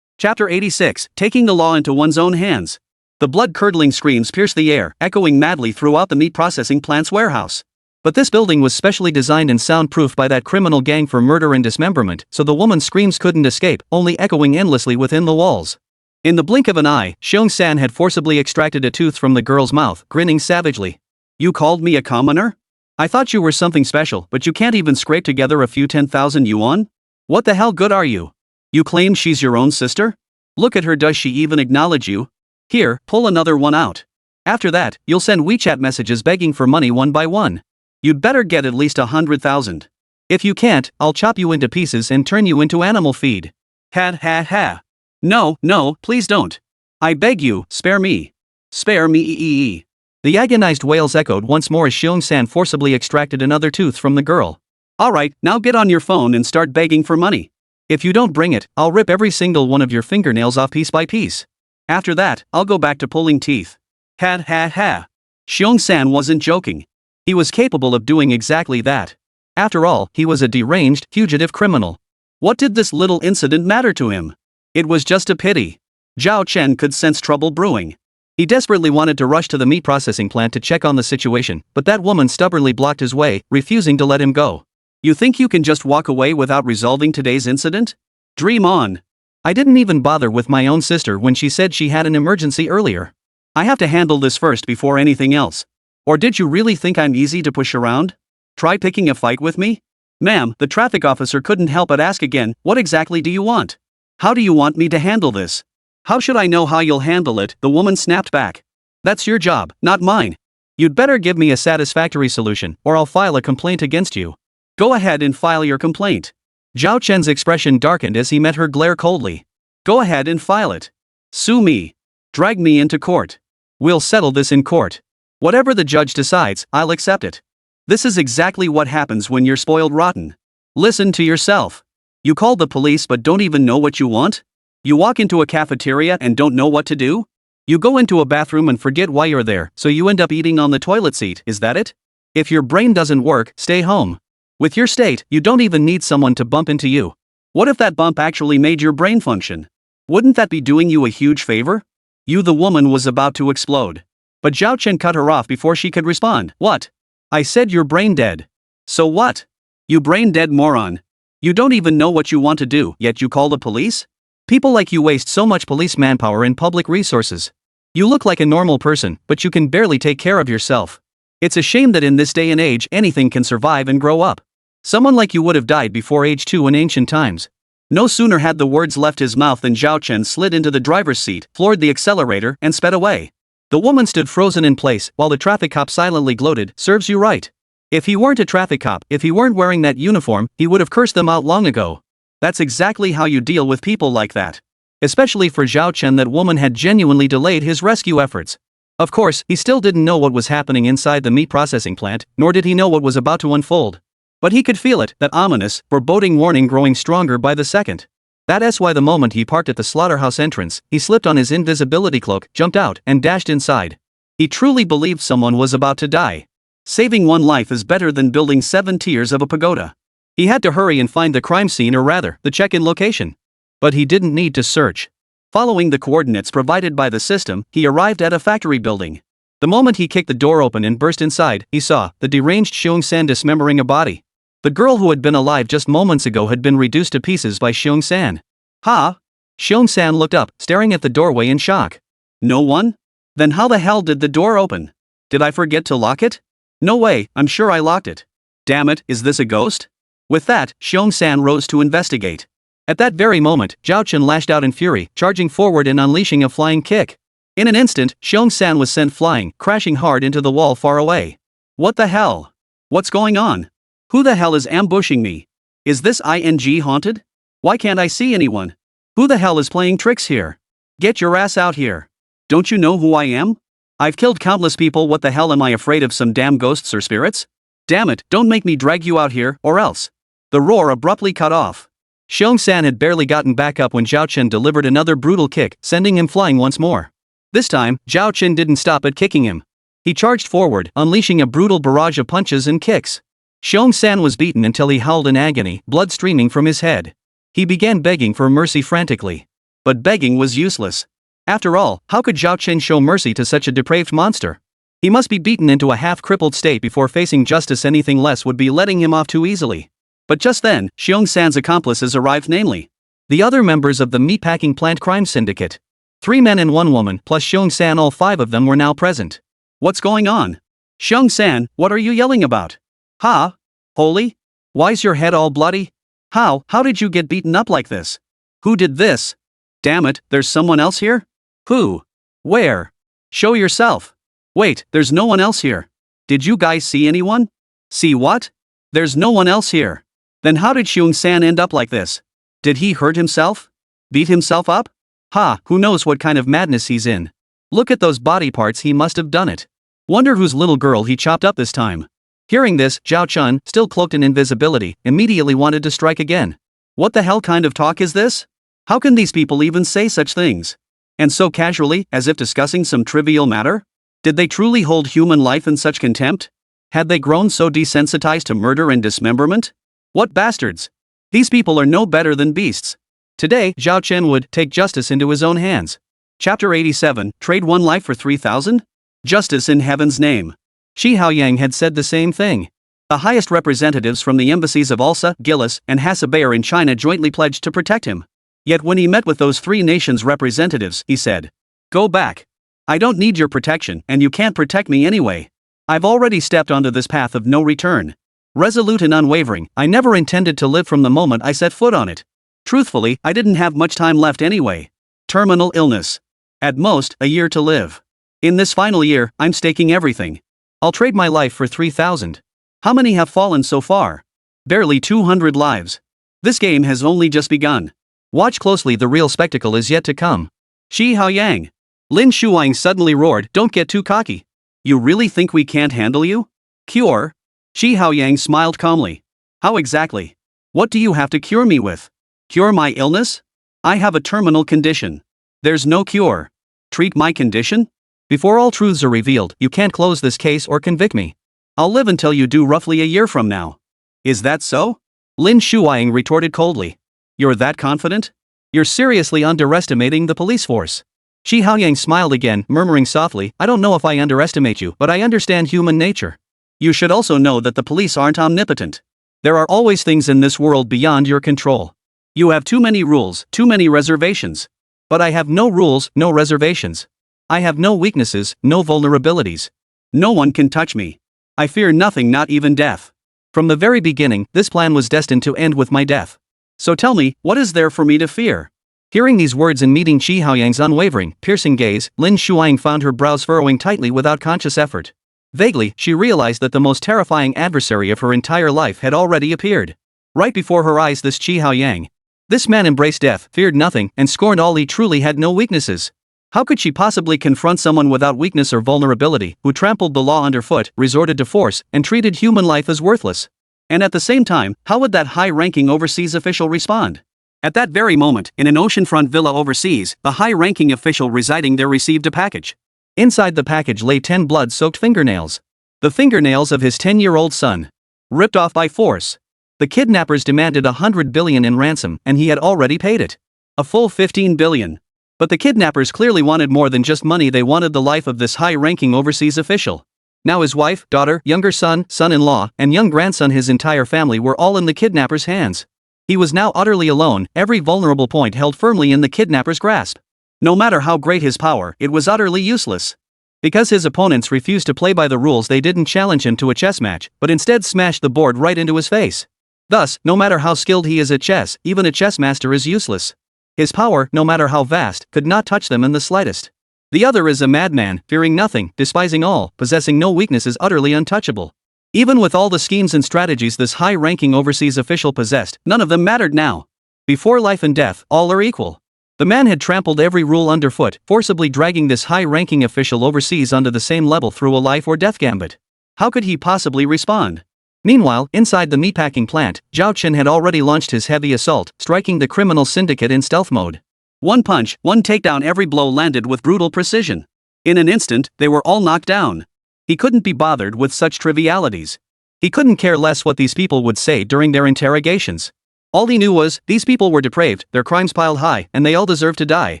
Chapter 86, Taking the Law into One's Own Hands. The blood-curdling screams pierced the air, echoing madly throughout the meat processing plant's warehouse. But this building was specially designed and soundproofed by that criminal gang for murder and dismemberment, so the woman's screams couldn't escape, only echoing endlessly within the walls. In the blink of an eye, Xiong-san had forcibly extracted a tooth from the girl's mouth, grinning savagely. You called me a commoner? I thought you were something special, but you can't even scrape together a few 10,000 yuan? What the hell good are you? You claim she's your own sister? Look at her, does she even acknowledge you? Here, pull another one out. After that, you'll send WeChat messages begging for money one by one. You'd better get at least 100,000. If you can't, I'll chop you into pieces and turn you into animal feed. Ha. No, please don't. I beg you, spare me. Spare me. The agonized wails echoed once more as Xiong-san forcibly extracted another tooth from the girl. Alright, now get on your phone and start begging for money. If you don't bring it, I'll rip every single one of your fingernails off piece by piece. After that, I'll go back to pulling teeth. Ha. Xiong-san wasn't joking. He was capable of doing exactly that. After all, he was a deranged, fugitive criminal. What did this little incident matter to him? It was just a pity. Zhao Chen could sense trouble brewing. He desperately wanted to rush to the meat processing plant to check on the situation, but that woman stubbornly blocked his way, refusing to let him go. You think you can just walk away without resolving today's incident? Dream on. I didn't even bother with my own sister when she said she had an emergency earlier. I have to handle this first before anything else. Or did you really think I'm easy to push around? Try picking a fight with me? Ma'am, the traffic officer couldn't help but ask again, what exactly do you want? How do you want me to handle this? How should I know how you'll handle it? The woman snapped back. That's your job, not mine. You'd better give me a satisfactory solution, or I'll file a complaint against you. Go ahead and file your complaint. Zhao Chen's expression darkened as he met her glare coldly. Go ahead and file it. Sue me. Drag me into court. We'll settle this in court. Whatever the judge decides, I'll accept it. This is exactly what happens when you're spoiled rotten. Listen to yourself. You called the police but don't even know what you want? You walk into a cafeteria and don't know what to do? You go into a bathroom and forget why you're there, so you end up eating on the toilet seat, is that it? If your brain doesn't work, stay home. With your state, you don't even need someone to bump into you. What if that bump actually made your brain function? Wouldn't that be doing you a huge favor? The woman was about to explode. But Zhao Chen cut her off before she could respond. What? I said you're brain dead. So what? You brain dead moron. You don't even know what you want to do, yet you call the police? People like you waste so much police manpower and public resources. You look like a normal person, but you can barely take care of yourself. It's a shame that in this day and age anything can survive and grow up. Someone like you would have died before age 2 in ancient times. No sooner had the words left his mouth than Zhao Chen slid into the driver's seat, floored the accelerator, and sped away. The woman stood frozen in place while the traffic cop silently gloated, serves you right. If he weren't a traffic cop, if he weren't wearing that uniform, he would have cursed them out long ago. That's exactly how you deal with people like that. Especially for Zhao Chen, that woman had genuinely delayed his rescue efforts. Of course, he still didn't know what was happening inside the meat processing plant, nor did he know what was about to unfold. But he could feel it, that ominous, foreboding warning growing stronger by the second. That's why the moment he parked at the slaughterhouse entrance, he slipped on his invisibility cloak, jumped out, and dashed inside. He truly believed someone was about to die. Saving one life is better than building 7 tiers of a pagoda. He had to hurry and find the crime scene, or rather, the check-in location. But he didn't need to search. Following the coordinates provided by the system, he arrived at a factory building. The moment he kicked the door open and burst inside, he saw the deranged Xiong-san dismembering a body. The girl who had been alive just moments ago had been reduced to pieces by Xiong-san. Ha! Xiong-san looked up, staring at the doorway in shock. No one? Then how the hell did the door open? Did I forget to lock it? No way, I'm sure I locked it. Damn it, is this a ghost? With that, Xiong-san rose to investigate. At that very moment, Zhao Chen lashed out in fury, charging forward and unleashing a flying kick. In an instant, Xiong-san was sent flying, crashing hard into the wall far away. What the hell? What's going on? Who the hell is ambushing me? Is this ING haunted? Why can't I see anyone? Who the hell is playing tricks here? Get your ass out here. Don't you know who I am? I've killed countless people. What the hell, am I afraid of some damn ghosts or spirits? Damn it, don't make me drag you out here, or else. The roar abruptly cut off. Xiong-san had barely gotten back up when Zhao Chen delivered another brutal kick, sending him flying once more. This time, Zhao Chen didn't stop at kicking him. He charged forward, unleashing a brutal barrage of punches and kicks. Xiong-san was beaten until he howled in agony, blood streaming from his head. He began begging for mercy frantically. But begging was useless. After all, how could Zhao Chen show mercy to such a depraved monster? He must be beaten into a half-crippled state before facing justice. Anything less would be letting him off too easily. But just then, Xiong-san's accomplices arrived, namely the other members of the meatpacking plant crime syndicate. 3 men and 1 woman, plus Xiong-san. All 5 of them were now present. What's going on? Xiong-san, what are you yelling about? Ha? Holy? Why's your head all bloody? How did you get beaten up like this? Who did this? Damn it, there's someone else here? Who? Where? Show yourself. Wait, there's no one else here. Did you guys see anyone? See what? There's no one else here. Then how did Xiong-san end up like this? Did he hurt himself? Beat himself up? Ha, who knows what kind of madness he's in. Look at those body parts, he must have done it. Wonder whose little girl he chopped up this time. Hearing this, Zhao Chen, still cloaked in invisibility, immediately wanted to strike again. What the hell kind of talk is this? How can these people even say such things? And so casually, as if discussing some trivial matter? Did they truly hold human life in such contempt? Had they grown so desensitized to murder and dismemberment? What bastards! These people are no better than beasts. Today, Zhao Chen would take justice into his own hands. Chapter 87, Trade 1 life for 3,000? Justice in heaven's name. Shi Haoyang had said the same thing. The highest representatives from the embassies of Ulsa, Gillis, and Hasabayer in China jointly pledged to protect him. Yet when he met with those 3 nations' representatives, he said, "Go back. I don't need your protection, and you can't protect me anyway. I've already stepped onto this path of no return. Resolute and unwavering, I never intended to live from the moment I set foot on it. Truthfully, I didn't have much time left anyway. Terminal illness. At most, a year to live. In this final year, I'm staking everything. I'll trade my life for 3,000. How many have fallen so far? Barely 200 lives. This game has only just begun. Watch closely, the real spectacle is yet to come." Shi Haoyang. Lin Shuang suddenly roared, "Don't get too cocky. You really think we can't handle you? Cure?" Shi Haoyang smiled calmly. "How exactly? What do you have to cure me with? Cure my illness? I have a terminal condition. There's no cure. Treat my condition? Before all truths are revealed, you can't close this case or convict me. I'll live until you do, roughly a year from now." "Is that so?" Lin Shuang retorted coldly. "You're that confident? You're seriously underestimating the police force." Shi Haoyang smiled again, murmuring softly, "I don't know if I underestimate you, but I understand human nature. You should also know that the police aren't omnipotent. There are always things in this world beyond your control. You have too many rules, too many reservations. But I have no rules, no reservations. I have no weaknesses, no vulnerabilities. No one can touch me. I fear nothing, not even death. From the very beginning, this plan was destined to end with my death. So tell me, what is there for me to fear?" Hearing these words and meeting Shi Haoyang's unwavering, piercing gaze, Lin Shuang found her brows furrowing tightly without conscious effort. Vaguely, she realized that the most terrifying adversary of her entire life had already appeared. Right before her eyes, this Shi Haoyang. This man embraced death, feared nothing, and scorned all. He truly had no weaknesses. How could she possibly confront someone without weakness or vulnerability, who trampled the law underfoot, resorted to force, and treated human life as worthless? And at the same time, how would that high-ranking overseas official respond? At that very moment, in an oceanfront villa overseas, the high-ranking official residing there received a package. Inside the package lay 10 blood-soaked fingernails. The fingernails of his 10-year-old son. Ripped off by force. The kidnappers demanded 100 billion in ransom, and he had already paid it. A full 15 billion. But the kidnappers clearly wanted more than just money. They wanted the life of this high-ranking overseas official. Now his wife, daughter, younger son, son-in-law, and young grandson, his entire family, were all in the kidnappers' hands. He was now utterly alone, every vulnerable point held firmly in the kidnappers' grasp. No matter how great his power, it was utterly useless. Because his opponents refused to play by the rules, they didn't challenge him to a chess match, but instead smashed the board right into his face. Thus, no matter how skilled he is at chess, even a chess master is useless. His power, no matter how vast, could not touch them in the slightest. The other is a madman, fearing nothing, despising all, possessing no weaknesses, utterly untouchable. Even with all the schemes and strategies this high-ranking overseas official possessed, none of them mattered now. Before life and death, all are equal. The man had trampled every rule underfoot, forcibly dragging this high-ranking official overseas onto the same level through a life or death gambit. How could he possibly respond? Meanwhile, inside the meatpacking plant, Zhao Chen had already launched his heavy assault, striking the criminal syndicate in stealth mode. One punch, one takedown, every blow landed with brutal precision. In an instant, they were all knocked down. He couldn't be bothered with such trivialities. He couldn't care less what these people would say during their interrogations. All he knew was, these people were depraved, their crimes piled high, and they all deserved to die.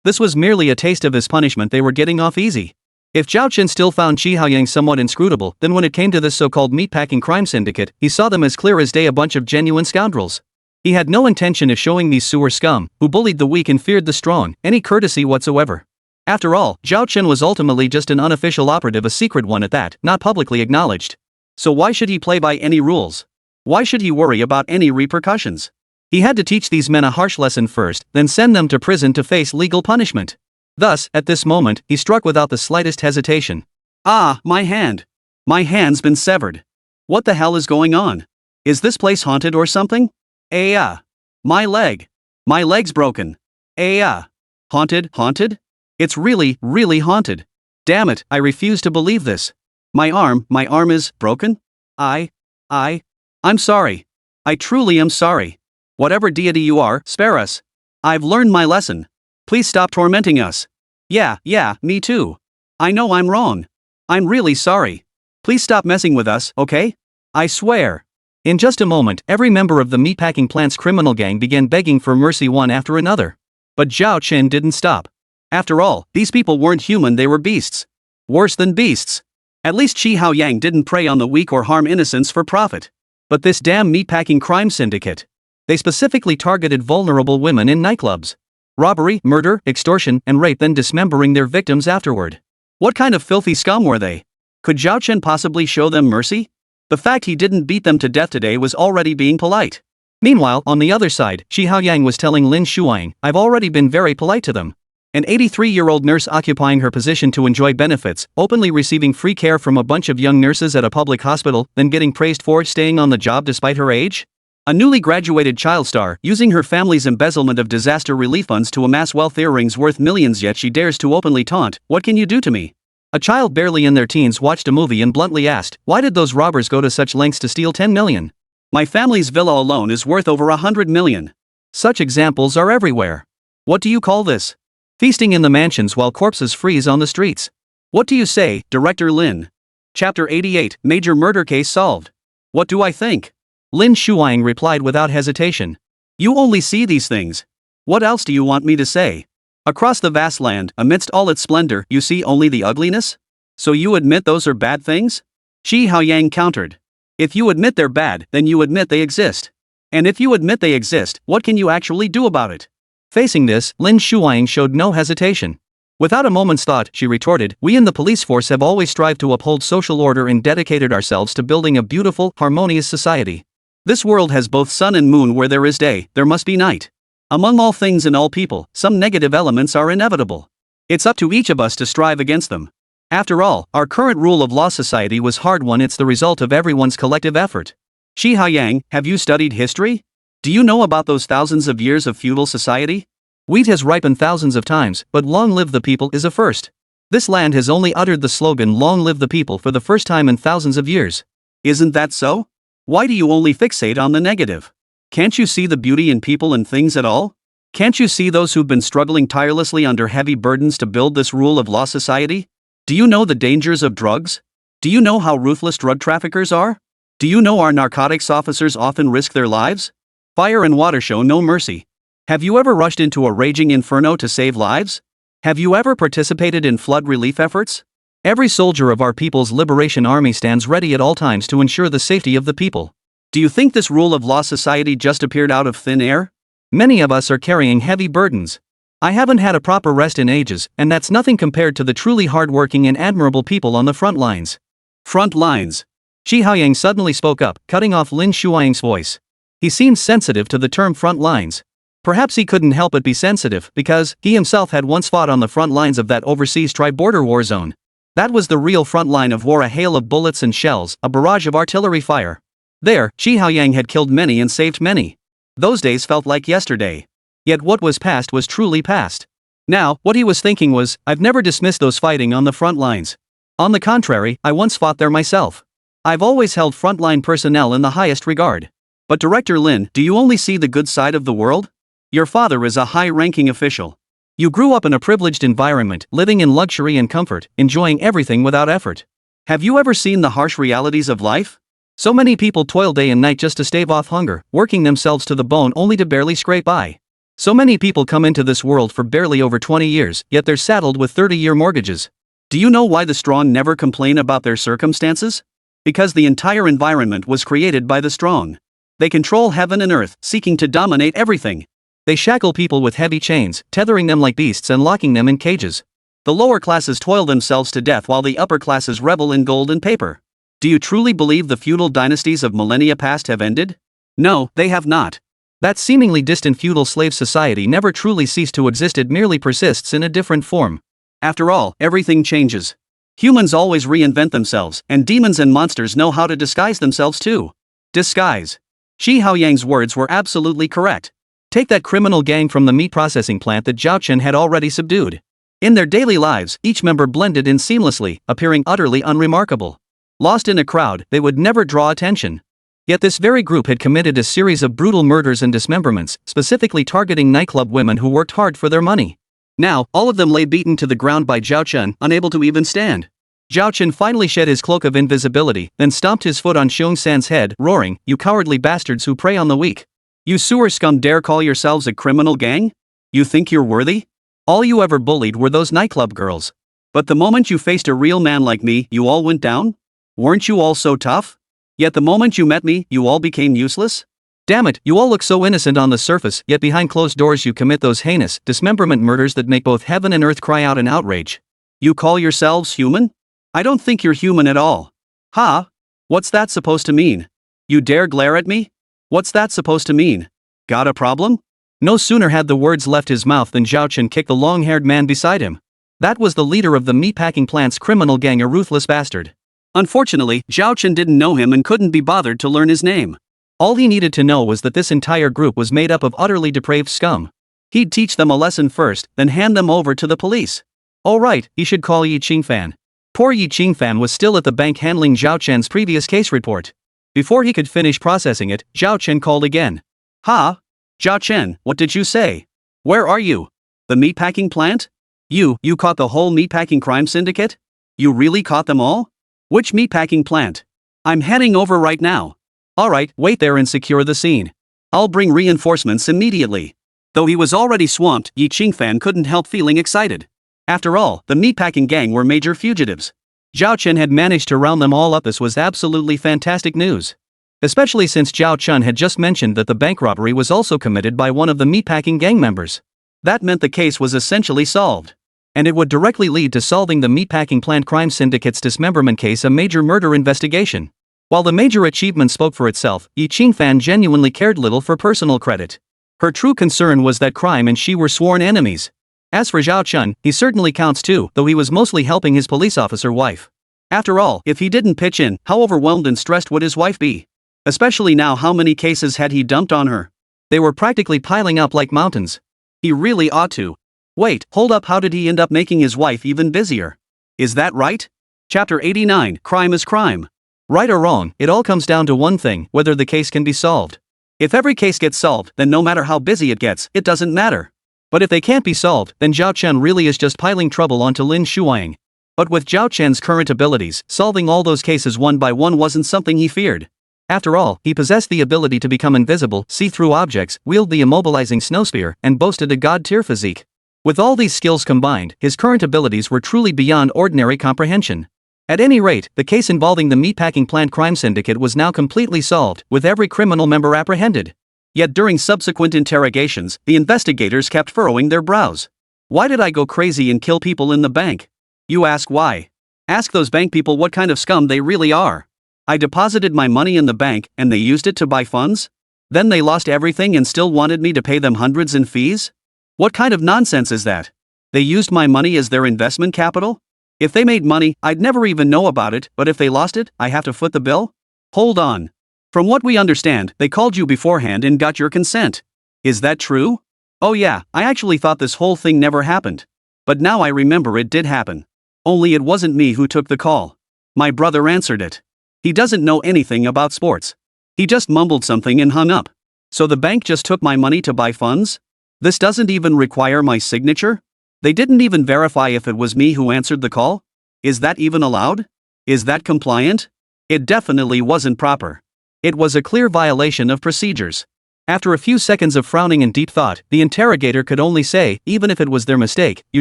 This was merely a taste of his punishment. They were getting off easy. If Zhao Chen still found Chi Haoyang somewhat inscrutable, then when it came to this so-called meatpacking crime syndicate, he saw them as clear as day, a bunch of genuine scoundrels. He had no intention of showing these sewer scum, who bullied the weak and feared the strong, any courtesy whatsoever. After all, Zhao Chen was ultimately just an unofficial operative, a secret one at that, not publicly acknowledged. So why should he play by any rules? Why should he worry about any repercussions? He had to teach these men a harsh lesson first, then send them to prison to face legal punishment. Thus, at this moment, he struck without the slightest hesitation. Ah, my hand. My hand's been severed. What the hell is going on? Is this place haunted or something? My leg. My leg's broken. Haunted? It's really, really haunted. Damn it, I refuse to believe this. My arm is broken? I'm sorry. I truly am sorry. Whatever deity you are, spare us. I've learned my lesson. Please stop tormenting us. Yeah, me too. I know I'm wrong. I'm really sorry. Please stop messing with us, okay? I swear. In just a moment, every member of the meatpacking plant's criminal gang began begging for mercy, one after another. But Zhao Chen didn't stop. After all, these people weren't human, they were beasts. Worse than beasts. At least Chi Haoyang didn't prey on the weak or harm innocents for profit. But this damn meatpacking crime syndicate. They specifically targeted vulnerable women in nightclubs. Robbery, murder, extortion, and rape, then dismembering their victims afterward. What kind of filthy scum were they? Could Zhao Chen possibly show them mercy? The fact he didn't beat them to death today was already being polite. Meanwhile, on the other side, Chi Haoyang was telling Lin Shuang, I've already been very polite to them. An 83-year-old nurse occupying her position to enjoy benefits, openly receiving free care from a bunch of young nurses at a public hospital, then getting praised for staying on the job despite her age? A newly graduated child star, using her family's embezzlement of disaster relief funds to amass wealth, earrings worth millions, yet she dares to openly taunt, what can you do to me? A child barely in their teens watched a movie and bluntly asked, why did those robbers go to such lengths to steal 10 million? My family's villa alone is worth over 100 million. Such examples are everywhere. What do you call this? Feasting in the mansions while corpses freeze on the streets. What do you say, Director Lin? Chapter 88, Major Murder Case Solved. What do I think? Lin Shuang replied without hesitation. You only see these things. What else do you want me to say? Across the vast land, amidst all its splendor, you see only the ugliness? So you admit those are bad things? Chi Haoyang countered. If you admit they're bad, then you admit they exist. And if you admit they exist, what can you actually do about it? Facing this, Lin Shuang showed no hesitation. Without a moment's thought, she retorted, we in the police force have always strived to uphold social order and dedicated ourselves to building a beautiful, harmonious society. This world has both sun and moon. Where there is day, there must be night. Among all things and all people, some negative elements are inevitable. It's up to each of us to strive against them. After all, our current rule of law society was hard won. It's the result of everyone's collective effort. Chi Haoyang, have you studied history? Do you know about those thousands of years of feudal society? Wheat has ripened thousands of times, but long live the people is a first. This land has only uttered the slogan long live the people for the first time in thousands of years. Isn't that so? Why do you only fixate on the negative? Can't you see the beauty in people and things at all? Can't you see those who've been struggling tirelessly under heavy burdens to build this rule of law society? Do you know the dangers of drugs? Do you know how ruthless drug traffickers are? Do you know our narcotics officers often risk their lives? Fire and water show no mercy. Have you ever rushed into a raging inferno to save lives? Have you ever participated in flood relief efforts? Every soldier of our people's liberation army stands ready at all times to ensure the safety of the people. Do you think this rule of law society just appeared out of thin air? Many of us are carrying heavy burdens. I haven't had a proper rest in ages, and that's nothing compared to the truly hardworking and admirable people on the front lines. Front lines. Shi Haoyang suddenly spoke up, cutting off Lin Shuaying's voice. He seemed sensitive to the term front lines. Perhaps he couldn't help but be sensitive because he himself had once fought on the front lines of that overseas tri-border war zone. That was the real front line of war, a hail of bullets and shells, a barrage of artillery fire. There, Shi Haoyang had killed many and saved many. Those days felt like yesterday. Yet what was past was truly past. Now, what he was thinking was, I've never dismissed those fighting on the front lines. On the contrary, I once fought there myself. I've always held frontline personnel in the highest regard. But Director Lin, do you only see the good side of the world? Your father is a high-ranking official. You grew up in a privileged environment, living in luxury and comfort, enjoying everything without effort. Have you ever seen the harsh realities of life? So many people toil day and night just to stave off hunger, working themselves to the bone only to barely scrape by. So many people come into this world for barely over 20 years, yet they're saddled with 30-year mortgages. Do you know why the strong never complain about their circumstances? Because the entire environment was created by the strong. They control heaven and earth, seeking to dominate everything. They shackle people with heavy chains, tethering them like beasts and locking them in cages. The lower classes toil themselves to death while the upper classes revel in gold and paper. Do you truly believe the feudal dynasties of millennia past have ended? No, they have not. That seemingly distant feudal slave society never truly ceased to exist, it merely persists in a different form. After all, everything changes. Humans always reinvent themselves, and demons and monsters know how to disguise themselves too. Disguise. Shi Haoyang's words were absolutely correct. Take that criminal gang from the meat processing plant that Zhao Chen had already subdued. In their daily lives, each member blended in seamlessly, appearing utterly unremarkable. Lost in a crowd, they would never draw attention. Yet this very group had committed a series of brutal murders and dismemberments, specifically targeting nightclub women who worked hard for their money. Now, all of them lay beaten to the ground by Zhao Chen, unable to even stand. Zhao Chen finally shed his cloak of invisibility, then stomped his foot on Xiong San's head, roaring, "You cowardly bastards who prey on the weak! You sewer scum dare call yourselves a criminal gang? You think you're worthy? All you ever bullied were those nightclub girls. But the moment you faced a real man like me, you all went down? Weren't you all so tough? Yet the moment you met me, you all became useless? Damn it, you all look so innocent on the surface, yet behind closed doors you commit those heinous, dismemberment murders that make both heaven and earth cry out in outrage. You call yourselves human? I don't think you're human at all. Ha? What's that supposed to mean? You dare glare at me? What's that supposed to mean? Got a problem?" No sooner had the words left his mouth than Zhao Chen kicked the long-haired man beside him. That was the leader of the meatpacking plant's criminal gang, a ruthless bastard. Unfortunately, Zhao Chen didn't know him and couldn't be bothered to learn his name. All he needed to know was that this entire group was made up of utterly depraved scum. He'd teach them a lesson first, then hand them over to the police. Oh right, he should call Yi Qingfan. Poor Yi Qingfan was still at the bank handling Zhao Chen's previous case report. Before he could finish processing it, Zhao Chen called again. "Ha? Zhao Chen, what did you say? Where are you? The meatpacking plant? You caught the whole meatpacking crime syndicate? You really caught them all? Which meatpacking plant? I'm heading over right now." "Alright, wait there and secure the scene. I'll bring reinforcements immediately." Though he was already swamped, Yi Qingfan couldn't help feeling excited. After all, the meatpacking gang were major fugitives. Zhao Chen had managed to round them all up. This was absolutely fantastic news. Especially since Zhao Chen had just mentioned that the bank robbery was also committed by one of the meatpacking gang members. That meant the case was essentially solved. And it would directly lead to solving the meatpacking plant crime syndicate's dismemberment case, a major murder investigation. While the major achievement spoke for itself, Yi Qingfan genuinely cared little for personal credit. Her true concern was that crime and she were sworn enemies. As for Zhao Chen, he certainly counts too, though he was mostly helping his police officer wife. After all, if he didn't pitch in, how overwhelmed and stressed would his wife be? Especially now, how many cases had he dumped on her? They were practically piling up like mountains. He really ought to. Wait, hold up, how did he end up making his wife even busier? Is that right? Chapter 89, Crime is Crime. Right or wrong, it all comes down to one thing, whether the case can be solved. If every case gets solved, then no matter how busy it gets, it doesn't matter. But if they can't be solved, then Zhao Chen really is just piling trouble onto Lin Shuang. But with Zhao Chen's current abilities, solving all those cases one by one wasn't something he feared. After all, he possessed the ability to become invisible, see through objects, wield the immobilizing snow spear, and boasted a god-tier physique. With all these skills combined, his current abilities were truly beyond ordinary comprehension. At any rate, the case involving the meatpacking plant crime syndicate was now completely solved, with every criminal member apprehended. Yet during subsequent interrogations, the investigators kept furrowing their brows. Why did I go crazy and kill people in the bank? You ask why? Ask those bank people what kind of scum they really are. I deposited my money in the bank, and they used it to buy funds? Then they lost everything and still wanted me to pay them hundreds in fees? What kind of nonsense is that? They used my money as their investment capital? If they made money, I'd never even know about it, but if they lost it, I have to foot the bill? Hold on. From what we understand, they called you beforehand and got your consent. Is that true? Oh yeah, I actually thought this whole thing never happened. But now I remember it did happen. Only it wasn't me who took the call. My brother answered it. He doesn't know anything about sports. He just mumbled something and hung up. So the bank just took my money to buy funds? This doesn't even require my signature? They didn't even verify if it was me who answered the call? Is that even allowed? Is that compliant? It definitely wasn't proper. It was a clear violation of procedures. After a few seconds of frowning and deep thought, the interrogator could only say, even if it was their mistake, you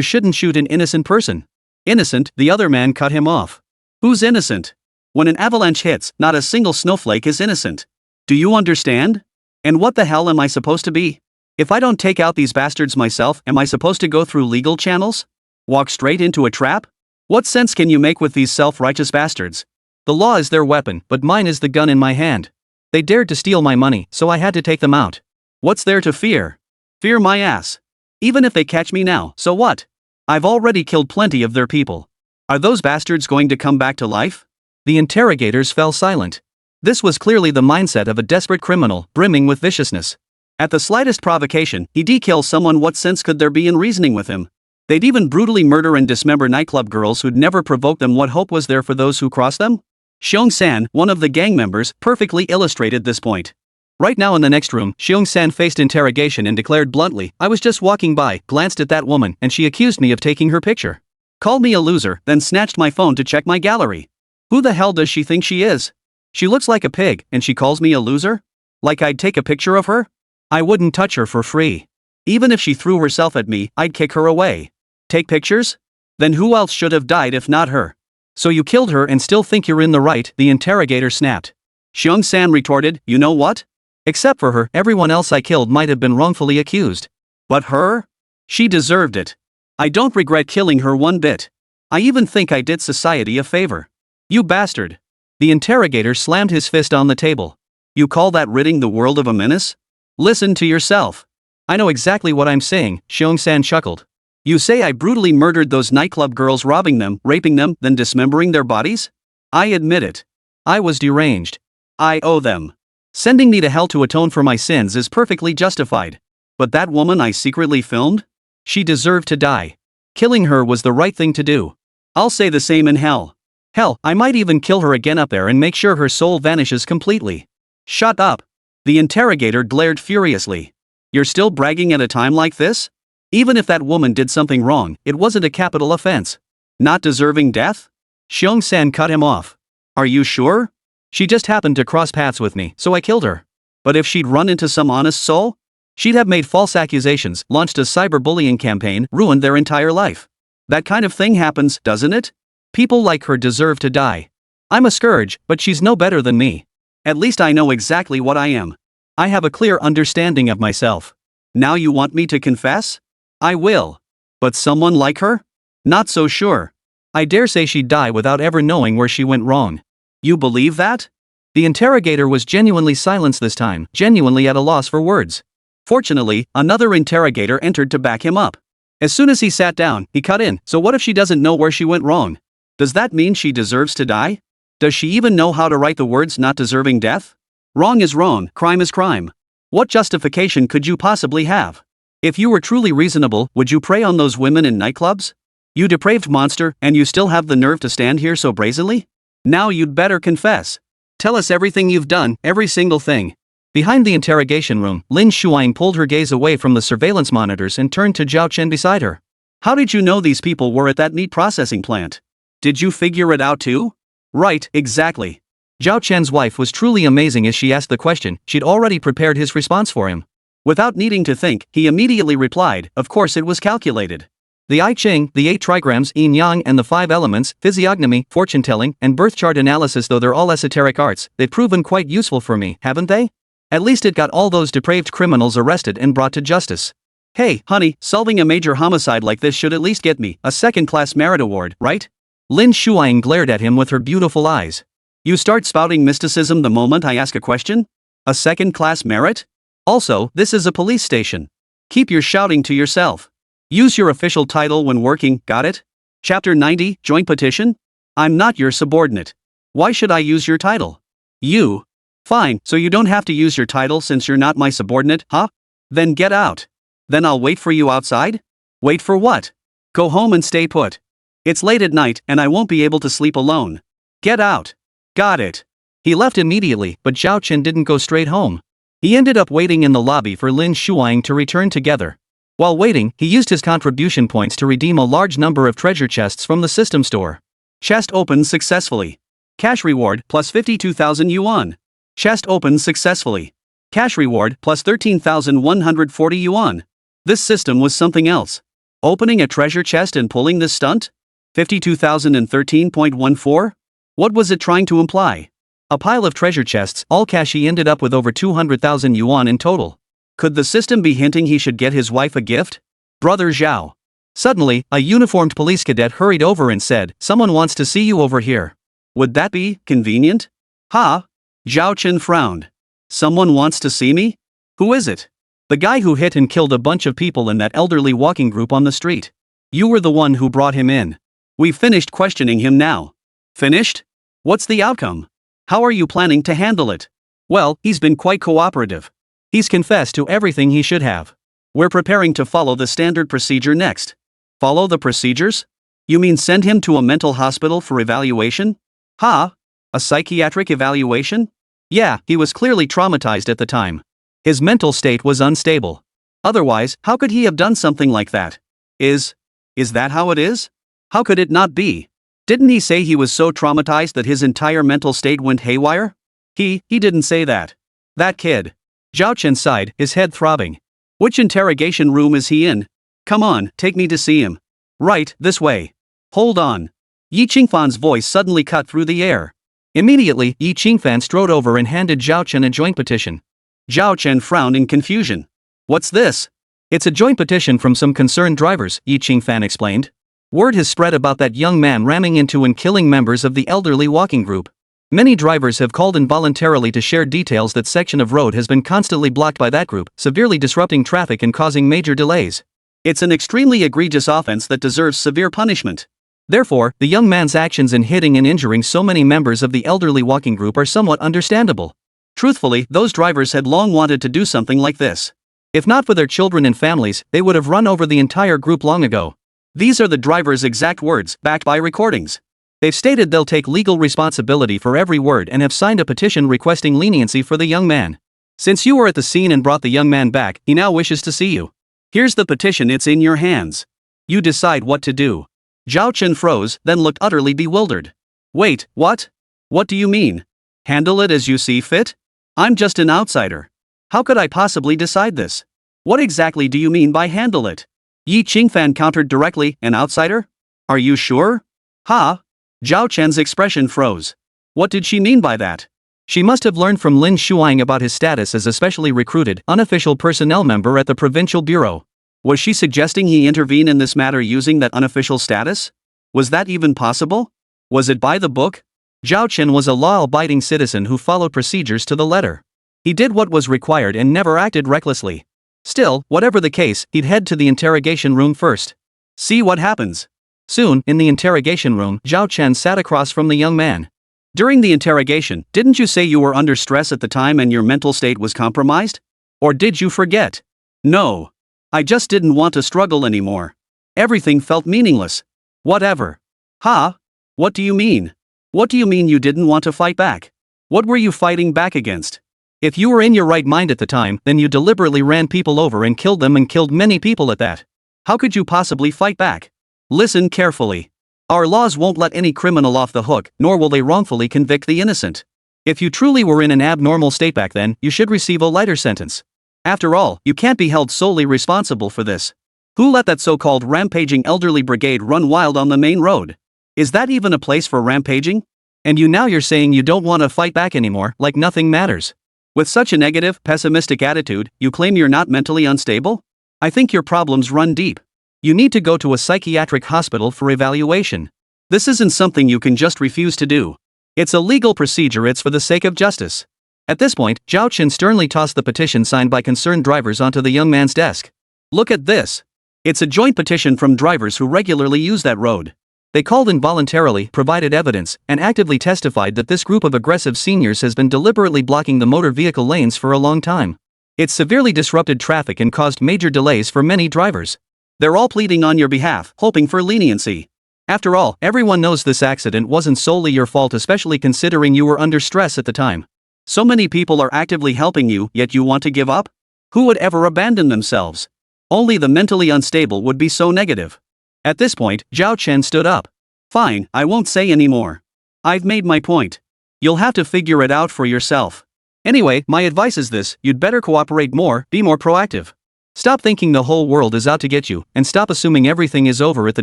shouldn't shoot an innocent person. Innocent, the other man cut him off. Who's innocent? When an avalanche hits, not a single snowflake is innocent. Do you understand? And what the hell am I supposed to be? If I don't take out these bastards myself, am I supposed to go through legal channels? Walk straight into a trap? What sense can you make with these self-righteous bastards? The law is their weapon, but mine is the gun in my hand. They dared to steal my money, so I had to take them out. What's there to fear? Fear my ass. Even if they catch me now, so what? I've already killed plenty of their people. Are those bastards going to come back to life? The interrogators fell silent. This was clearly the mindset of a desperate criminal, brimming with viciousness. At the slightest provocation, he'd kill someone. What sense could there be in reasoning with him? They'd even brutally murder and dismember nightclub girls who'd never provoked them. What hope was there for those who crossed them? Xiong-san, one of the gang members, perfectly illustrated this point. Right now in the next room, Xiong-san faced interrogation and declared bluntly, I was just walking by, glanced at that woman, and she accused me of taking her picture. Called me a loser, then snatched my phone to check my gallery. Who the hell does she think she is? She looks like a pig, and she calls me a loser? Like I'd take a picture of her? I wouldn't touch her for free. Even if she threw herself at me, I'd kick her away. Take pictures? Then who else should have died if not her? So you killed her and still think you're in the right, the interrogator snapped. Xiong-san retorted, you know what? Except for her, everyone else I killed might have been wrongfully accused. But her? She deserved it. I don't regret killing her one bit. I even think I did society a favor. You bastard. The interrogator slammed his fist on the table. You call that ridding the world of a menace? Listen to yourself. I know exactly what I'm saying, Xiong-san chuckled. You say I brutally murdered those nightclub girls, robbing them, raping them, then dismembering their bodies? I admit it. I was deranged. I owe them. Sending me to hell to atone for my sins is perfectly justified. But that woman I secretly filmed? She deserved to die. Killing her was the right thing to do. I'll say the same in hell. Hell, I might even kill her again up there and make sure her soul vanishes completely. Shut up. The interrogator glared furiously. You're still bragging at a time like this? Even if that woman did something wrong, it wasn't a capital offense. Not deserving death? Xiong-san cut him off. Are you sure? She just happened to cross paths with me, so I killed her. But if she'd run into some honest soul? She'd have made false accusations, launched a cyberbullying campaign, ruined their entire life. That kind of thing happens, doesn't it? People like her deserve to die. I'm a scourge, but she's no better than me. At least I know exactly what I am. I have a clear understanding of myself. Now you want me to confess? I will. But someone like her? Not so sure. I dare say she'd die without ever knowing where she went wrong. You believe that? The interrogator was genuinely silenced this time, genuinely at a loss for words. Fortunately, another interrogator entered to back him up. As soon as he sat down, he cut in, so what if she doesn't know where she went wrong? Does that mean she deserves to die? Does she even know how to write the words not deserving death? Wrong is wrong, crime is crime. What justification could you possibly have? If you were truly reasonable, would you prey on those women in nightclubs? You depraved monster, and you still have the nerve to stand here so brazenly? Now you'd better confess. Tell us everything you've done, every single thing. Behind the interrogation room, Lin Shuang pulled her gaze away from the surveillance monitors and turned to Zhao Chen beside her. How did you know these people were at that meat processing plant? Did you figure it out too? Right, exactly. Zhao Chen's wife was truly amazing as she asked the question. She'd already prepared his response for him. Without needing to think, he immediately replied, of course it was calculated. The I Ching, the 8 trigrams, yin yang, and the 5 elements, physiognomy, fortune-telling, and birth chart analysis, though they're all esoteric arts, they've proven quite useful for me, haven't they? At least it got all those depraved criminals arrested and brought to justice. Hey, honey, solving a major homicide like this should at least get me a second-class merit award, right? Lin Shuang glared at him with her beautiful eyes. You start spouting mysticism the moment I ask a question? A second-class merit? Also, this is a police station. Keep your shouting to yourself. Use your official title when working, got it? Chapter 90, Joint Petition? I'm not your subordinate. Why should I use your title? You. Fine, so you don't have to use your title since you're not my subordinate, huh? Then get out. Then I'll wait for you outside? Wait for what? Go home and stay put. It's late at night and I won't be able to sleep alone. Get out. Got it. He left immediately, but Zhao Chen didn't go straight home. He ended up waiting in the lobby for Lin Shuang to return together. While waiting, he used his contribution points to redeem a large number of treasure chests from the system store. Chest opened successfully. Cash reward plus 52,000 yuan. Chest opened successfully. Cash reward plus 13,140 yuan. This system was something else. Opening a treasure chest and pulling this stunt? 52,013.14? What was it trying to imply? A pile of treasure chests, all cash. He ended up with over 200,000 yuan in total. Could the system be hinting he should get his wife a gift? Brother Zhao. Suddenly, a uniformed police cadet hurried over and said, someone wants to see you over here. Would that be convenient? Ha? Zhao Chen frowned. Someone wants to see me? Who is it? The guy who hit and killed a bunch of people in that elderly walking group on the street. You were the one who brought him in. We've finished questioning him now. Finished? What's the outcome? How are you planning to handle it? Well, he's been quite cooperative. He's confessed to everything he should have. We're preparing to follow the standard procedure next. Follow the procedures? You mean send him to a mental hospital for evaluation? Ha? A psychiatric evaluation? Yeah, he was clearly traumatized at the time. His mental state was unstable. Otherwise, how could he have done something like that? Is that how it is? How could it not be? Didn't he say he was so traumatized that his entire mental state went haywire? He didn't say that. That kid. Zhao Chen sighed, his head throbbing. Which interrogation room is he in? Come on, take me to see him. Right, this way. Hold on. Yi Qingfan's voice suddenly cut through the air. Immediately, Yi Qingfan strode over and handed Zhao Chen a joint petition. Zhao Chen frowned in confusion. What's this? It's a joint petition from some concerned drivers, Yi Qingfan explained. Word has spread about that young man ramming into and killing members of the elderly walking group. Many drivers have called involuntarily to share details. That section of road has been constantly blocked by that group, severely disrupting traffic and causing major delays. It's an extremely egregious offense that deserves severe punishment. Therefore, the young man's actions in hitting and injuring so many members of the elderly walking group are somewhat understandable. Truthfully, those drivers had long wanted to do something like this. If not for their children and families, they would have run over the entire group long ago. These are the drivers' exact words, backed by recordings. They've stated they'll take legal responsibility for every word and have signed a petition requesting leniency for the young man. Since you were at the scene and brought the young man back, he now wishes to see you. Here's the petition, it's in your hands. You decide what to do. Zhao Chen froze, then looked utterly bewildered. Wait, what? What do you mean? Handle it as you see fit? I'm just an outsider. How could I possibly decide this? What exactly do you mean by handle it? Yi Qingfan countered directly, an outsider? Are you sure? Ha? Zhao Chen's expression froze. What did she mean by that? She must have learned from Lin Shuang about his status as a specially recruited, unofficial personnel member at the provincial bureau. Was she suggesting he intervene in this matter using that unofficial status? Was that even possible? Was it by the book? Zhao Chen was a law-abiding citizen who followed procedures to the letter. He did what was required and never acted recklessly. Still, whatever the case, he'd head to the interrogation room first. See what happens. Soon, in the interrogation room, Zhao Chen sat across from the young man. During the interrogation, didn't you say you were under stress at the time and your mental state was compromised? Or did you forget? No. I just didn't want to struggle anymore. Everything felt meaningless. Whatever. Huh? What do you mean? What do you mean you didn't want to fight back? What were you fighting back against? If you were in your right mind at the time, then you deliberately ran people over and killed them and killed many people at that. How could you possibly fight back? Listen carefully. Our laws won't let any criminal off the hook, nor will they wrongfully convict the innocent. If you truly were in an abnormal state back then, you should receive a lighter sentence. After all, you can't be held solely responsible for this. Who let that so-called rampaging elderly brigade run wild on the main road? Is that even a place for rampaging? And you're saying you don't want to fight back anymore, like nothing matters. With such a negative, pessimistic attitude, you claim you're not mentally unstable? I think your problems run deep. You need to go to a psychiatric hospital for evaluation. This isn't something you can just refuse to do. It's a legal procedure, it's for the sake of justice. At this point, Zhao Chen sternly tossed the petition signed by concerned drivers onto the young man's desk. Look at this. It's a joint petition from drivers who regularly use that road. They called in voluntarily, provided evidence, and actively testified that this group of aggressive seniors has been deliberately blocking the motor vehicle lanes for a long time. It's severely disrupted traffic and caused major delays for many drivers. They're all pleading on your behalf, hoping for leniency. After all, everyone knows this accident wasn't solely your fault, especially considering you were under stress at the time. So many people are actively helping you, yet you want to give up? Who would ever abandon themselves? Only the mentally unstable would be so negative. At this point, Zhao Chen stood up. Fine, I won't say any more. I've made my point. You'll have to figure it out for yourself. Anyway, my advice is this: you'd better cooperate more, be more proactive. Stop thinking the whole world is out to get you, and stop assuming everything is over at the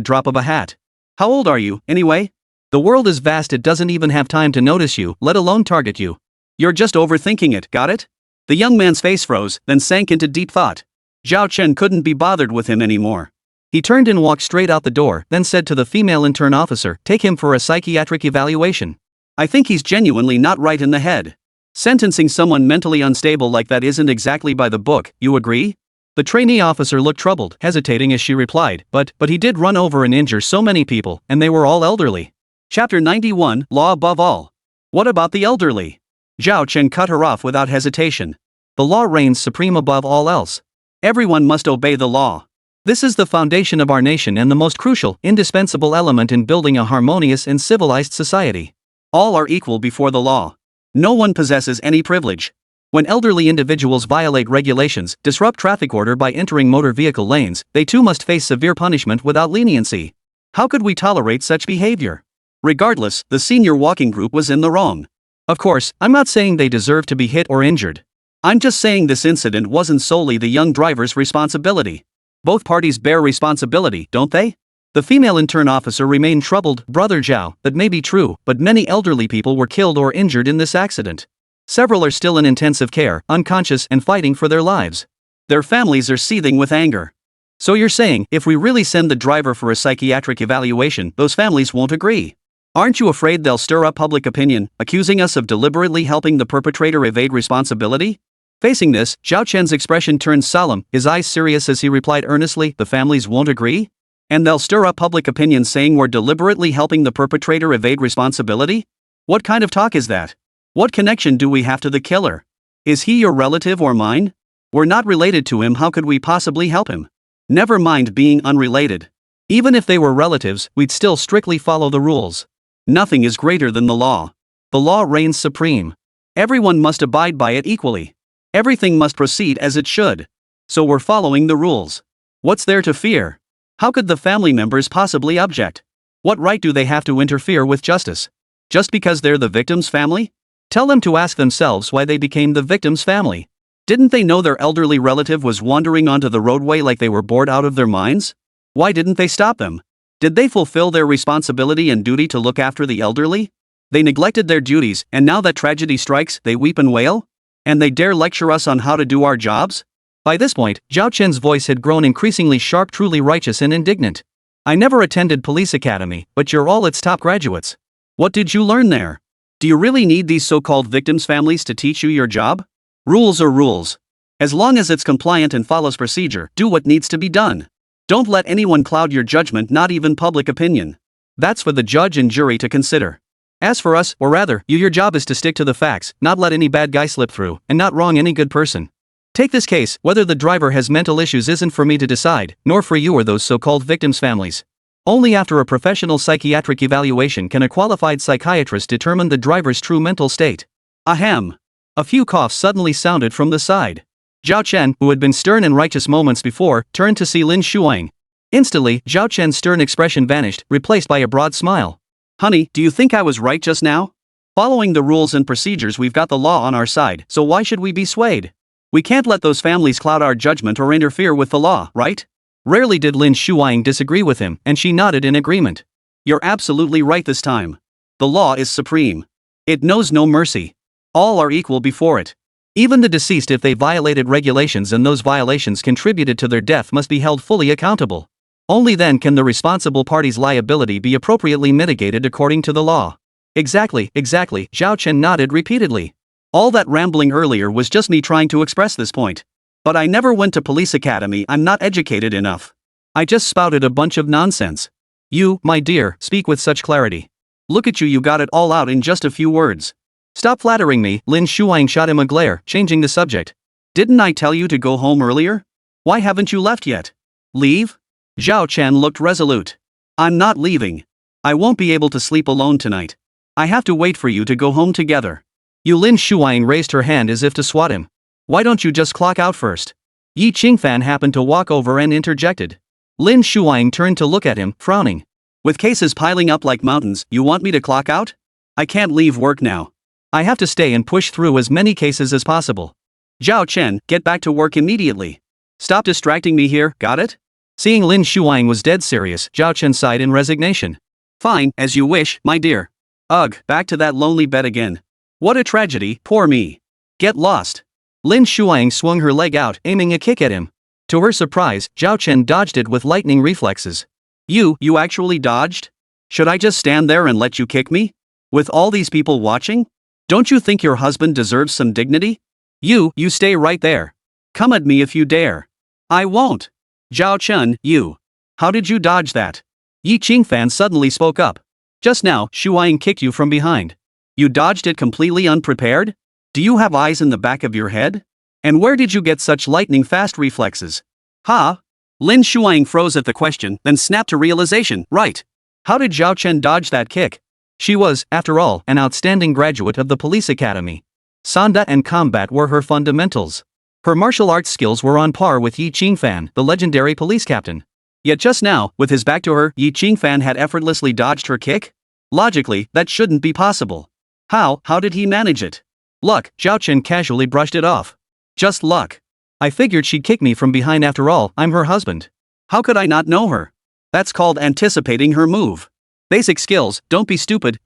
drop of a hat. How old are you, anyway? The world is vast, it doesn't even have time to notice you, let alone target you. You're just overthinking it, got it? The young man's face froze, then sank into deep thought. Zhao Chen couldn't be bothered with him anymore. He turned and walked straight out the door, then said to the female intern officer, "Take him for a psychiatric evaluation. I think he's genuinely not right in the head. Sentencing someone mentally unstable like that isn't exactly by the book, you agree?" The trainee officer looked troubled, hesitating as she replied, but he did run over and injure so many people, and they were all elderly. Chapter 91, Law Above All. What about the elderly? Zhao Chen cut her off without hesitation. The law reigns supreme above all else. Everyone must obey the law. This is the foundation of our nation and the most crucial, indispensable element in building a harmonious and civilized society. All are equal before the law. No one possesses any privilege. When elderly individuals violate regulations, disrupt traffic order by entering motor vehicle lanes, they too must face severe punishment without leniency. How could we tolerate such behavior? Regardless, the senior walking group was in the wrong. Of course, I'm not saying they deserve to be hit or injured. I'm just saying this incident wasn't solely the young driver's responsibility. Both parties bear responsibility, don't they? The female intern officer remained troubled. Brother Zhao, that may be true, but many elderly people were killed or injured in this accident. Several are still in intensive care, unconscious and fighting for their lives. Their families are seething with anger. So you're saying, if we really send the driver for a psychiatric evaluation, those families won't agree? Aren't you afraid they'll stir up public opinion, accusing us of deliberately helping the perpetrator evade responsibility? Facing this, Zhao Chen's expression turned solemn, his eyes serious as he replied earnestly, "The families won't agree? And they'll stir up public opinion saying we're deliberately helping the perpetrator evade responsibility? What kind of talk is that? What connection do we have to the killer? Is he your relative or mine? We're not related to him, how could we possibly help him? Never mind being unrelated. Even if they were relatives, we'd still strictly follow the rules. Nothing is greater than the law. The law reigns supreme. Everyone must abide by it equally. Everything must proceed as it should. So we're following the rules. What's there to fear? How could the family members possibly object? What right do they have to interfere with justice? Just because they're the victim's family? Tell them to ask themselves why they became the victim's family. Didn't they know their elderly relative was wandering onto the roadway like they were bored out of their minds? Why didn't they stop them? Did they fulfill their responsibility and duty to look after the elderly? They neglected their duties, and now that tragedy strikes, they weep and wail? And they dare lecture us on how to do our jobs? By this point, Zhao Chen's voice had grown increasingly sharp, truly righteous and indignant. I never attended police academy, but you're all its top graduates. What did you learn there? Do you really need these so-called victims' families to teach you your job? Rules are rules. As long as it's compliant and follows procedure, do what needs to be done. Don't let anyone cloud your judgment, not even public opinion. That's for the judge and jury to consider. As for us, or rather, your job is to stick to the facts, not let any bad guy slip through, and not wrong any good person. Take this case, whether the driver has mental issues isn't for me to decide, nor for you or those so-called victims' families. Only after a professional psychiatric evaluation can a qualified psychiatrist determine the driver's true mental state. Ahem. A few coughs suddenly sounded from the side. Zhao Chen, who had been stern and righteous moments before, turned to see Lin Shuang. Instantly, Zhao Chen's stern expression vanished, replaced by a broad smile. Honey, do you think I was right just now? Following the rules and procedures, we've got the law on our side, so why should we be swayed? We can't let those families cloud our judgment or interfere with the law, right? Rarely did Lin Shuang disagree with him, and she nodded in agreement. You're absolutely right this time. The law is supreme. It knows no mercy. All are equal before it. Even the deceased, if they violated regulations and those violations contributed to their death, must be held fully accountable. Only then can the responsible party's liability be appropriately mitigated according to the law. Exactly, Zhao Chen nodded repeatedly. All that rambling earlier was just me trying to express this point. But I never went to police academy, I'm not educated enough. I just spouted a bunch of nonsense. You, my dear, speak with such clarity. Look at you, you got it all out in just a few words. Stop flattering me, Lin Shuang shot him a glare, changing the subject. Didn't I tell you to go home earlier? Why haven't you left yet? Leave? Zhao Chen looked resolute. I'm not leaving. I won't be able to sleep alone tonight. I have to wait for you to go home together. You, Lin Shuang raised her hand as if to swat him. Why don't you just clock out first? Yi Qingfan happened to walk over and interjected. Lin Shuang turned to look at him, frowning. With cases piling up like mountains, you want me to clock out? I can't leave work now. I have to stay and push through as many cases as possible. Zhao Chen, get back to work immediately. Stop distracting me here, got it? Seeing Lin Shuang was dead serious, Zhao Chen sighed in resignation. Fine, as you wish, my dear. Ugh, back to that lonely bed again. What a tragedy, poor me. Get lost. Lin Shuang swung her leg out, aiming a kick at him. To her surprise, Zhao Chen dodged it with lightning reflexes. You actually dodged? Should I just stand there and let you kick me? With all these people watching? Don't you think your husband deserves some dignity? You stay right there. Come at me if you dare. I won't. Zhao Chen, you. How did you dodge that? Yi Qingfan suddenly spoke up. Just now, Shuang kicked you from behind. You dodged it completely unprepared? Do you have eyes in the back of your head? And where did you get such lightning-fast reflexes? Huh? Lin Shuang froze at the question, then snapped to realization, right. How did Zhao Chen dodge that kick? She was, after all, an outstanding graduate of the police academy. Sanda and combat were her fundamentals. Her martial arts skills were on par with Yi Qingfan, the legendary police captain. Yet just now, with his back to her, Yi Qingfan had effortlessly dodged her kick? Logically, that shouldn't be possible. How did he manage it? Luck, Zhao Chen casually brushed it off. Just luck. I figured she'd kick me from behind, after all, I'm her husband. How could I not know her? That's called anticipating her move. Basic skills, don't be stupid.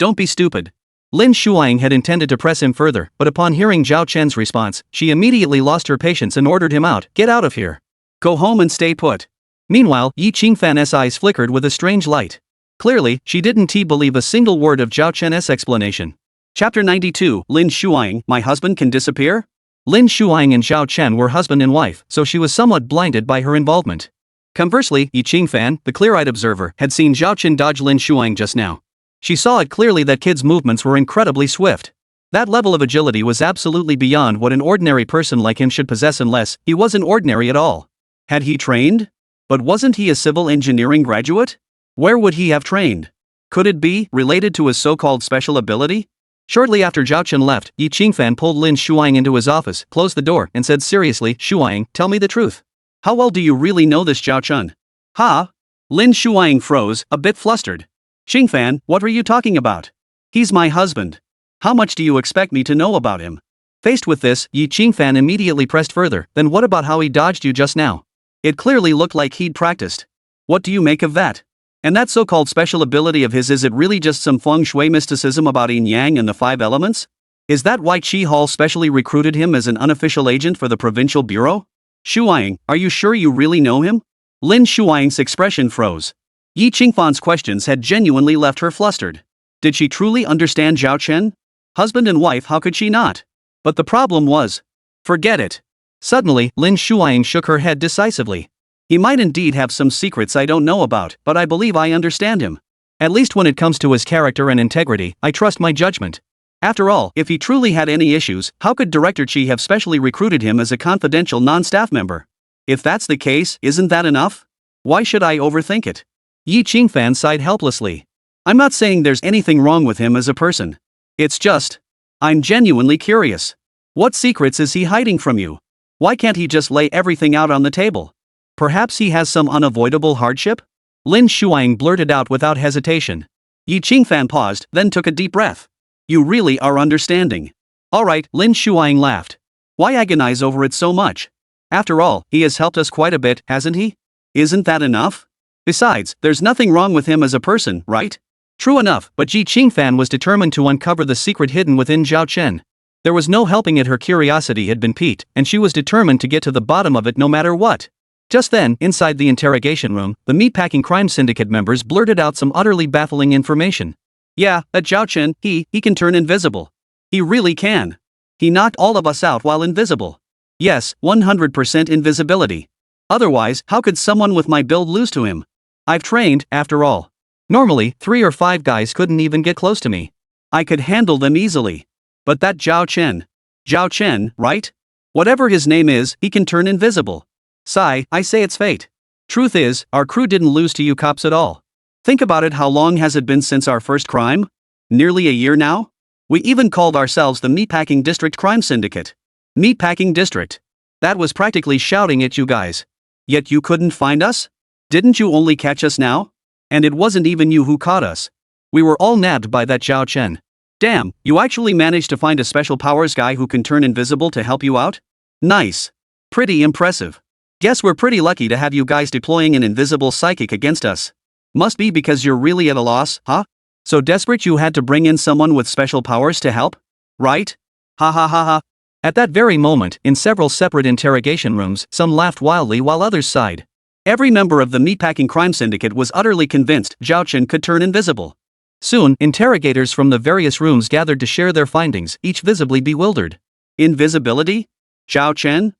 Lin Shuang had intended to press him further, but upon hearing Zhao Chen's response, she immediately lost her patience and ordered him out. Get out of here. Go home and stay put. Meanwhile, Yi Qingfan's eyes flickered with a strange light. Clearly, she didn't believe a single word of Zhao Chen's explanation. Chapter 92, Lin Shuang, my husband can disappear? Lin Shuang and Zhao Chen were husband and wife, so she was somewhat blinded by her involvement. Conversely, Yi Qingfan, the clear-eyed observer, had seen Zhao Chen dodge Lin Shuang just now. She saw it clearly that kid's movements were incredibly swift. That level of agility was absolutely beyond what an ordinary person like him should possess, unless he wasn't ordinary at all. Had he trained? But wasn't he a civil engineering graduate? Where would he have trained? Could it be related to his so-called special ability? Shortly after Zhao Chen left, Yi Qingfan pulled Lin Shuang into his office, closed the door, and said seriously, Shuang, tell me the truth. How well do you really know this Zhao Chen? Ha? Lin Shuang froze, a bit flustered. Qingfan, what are you talking about? He's my husband. How much do you expect me to know about him? Faced with this, Yi Qingfan immediately pressed further, then what about how he dodged you just now? It clearly looked like he'd practiced. What do you make of that? And that so-called special ability of his, is it really just some feng shui mysticism about yin-yang and the 5 elements? Is that why Qi Hall specially recruited him as an unofficial agent for the provincial bureau? Shuang, are you sure you really know him? Lin Shuang's expression froze. Yi Qingfan's questions had genuinely left her flustered. Did she truly understand Zhao Chen? Husband and wife, how could she not? But the problem was, forget it. Suddenly, Lin Shuang shook her head decisively. He might indeed have some secrets I don't know about, but I believe I understand him. At least when it comes to his character and integrity, I trust my judgment. After all, if he truly had any issues, how could Director Chi have specially recruited him as a confidential non-staff member? If that's the case, isn't that enough? Why should I overthink it? Yi Qingfan sighed helplessly. I'm not saying there's anything wrong with him as a person. It's just, I'm genuinely curious. What secrets is he hiding from you? Why can't he just lay everything out on the table? Perhaps he has some unavoidable hardship? Lin Shuang blurted out without hesitation. Yi Qingfan paused, then took a deep breath. You really are understanding. Alright, Lin Shuang laughed. Why agonize over it so much? After all, he has helped us quite a bit, hasn't he? Isn't that enough? Besides, there's nothing wrong with him as a person, right? True enough, but Yi Qingfan was determined to uncover the secret hidden within Zhao Chen. There was no helping it, her curiosity had been piqued, and she was determined to get to the bottom of it no matter what. Just then, inside the interrogation room, the meatpacking crime syndicate members blurted out some utterly baffling information. Yeah, that Zhao Chen, he can turn invisible. He really can. He knocked all of us out while invisible. Yes, 100% invisibility. Otherwise, how could someone with my build lose to him? I've trained, after all. Normally, 3 or 5 guys couldn't even get close to me. I could handle them easily. But that Zhao Chen, right? Whatever his name is, he can turn invisible. Sigh, I say it's fate. Truth is, our crew didn't lose to you cops at all. Think about it, how long has it been since our first crime? Nearly a year now? We even called ourselves the Meatpacking District Crime Syndicate. Meatpacking District. That was practically shouting at you guys. Yet you couldn't find us? Didn't you only catch us now? And it wasn't even you who caught us. We were all nabbed by that Zhao Chen. Damn, you actually managed to find a special powers guy who can turn invisible to help you out? Nice. Pretty impressive. Guess we're pretty lucky to have you guys deploying an invisible psychic against us. Must be because you're really at a loss, huh? So desperate you had to bring in someone with special powers to help? Right? Ha ha ha ha. At that very moment, in several separate interrogation rooms, some laughed wildly while others sighed. Every member of the Meatpacking Crime Syndicate was utterly convinced Zhao Chen could turn invisible. Soon, interrogators from the various rooms gathered to share their findings, each visibly bewildered. Invisibility? Zhao Chen?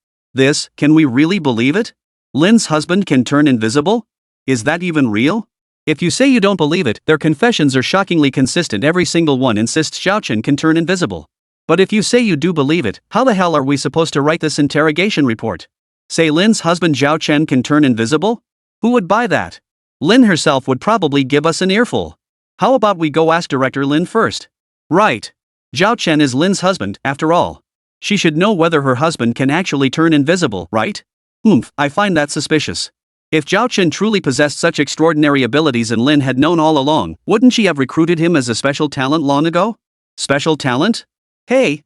Can we really believe it? Lin's husband can turn invisible? Is that even real? If you say you don't believe it, their confessions are shockingly consistent. Every single one insists Zhao Chen can turn invisible. But if you say you do believe it, how the hell are we supposed to write this interrogation report? Say Lin's husband Zhao Chen can turn invisible? Who would buy that? Lin herself would probably give us an earful. How about we go ask Director Lin first? Right. Zhao Chen is Lin's husband, after all. She should know whether her husband can actually turn invisible, right? I find that suspicious. If Zhao Chen truly possessed such extraordinary abilities and Lin had known all along, wouldn't she have recruited him as a special talent long ago? Special talent? Hey!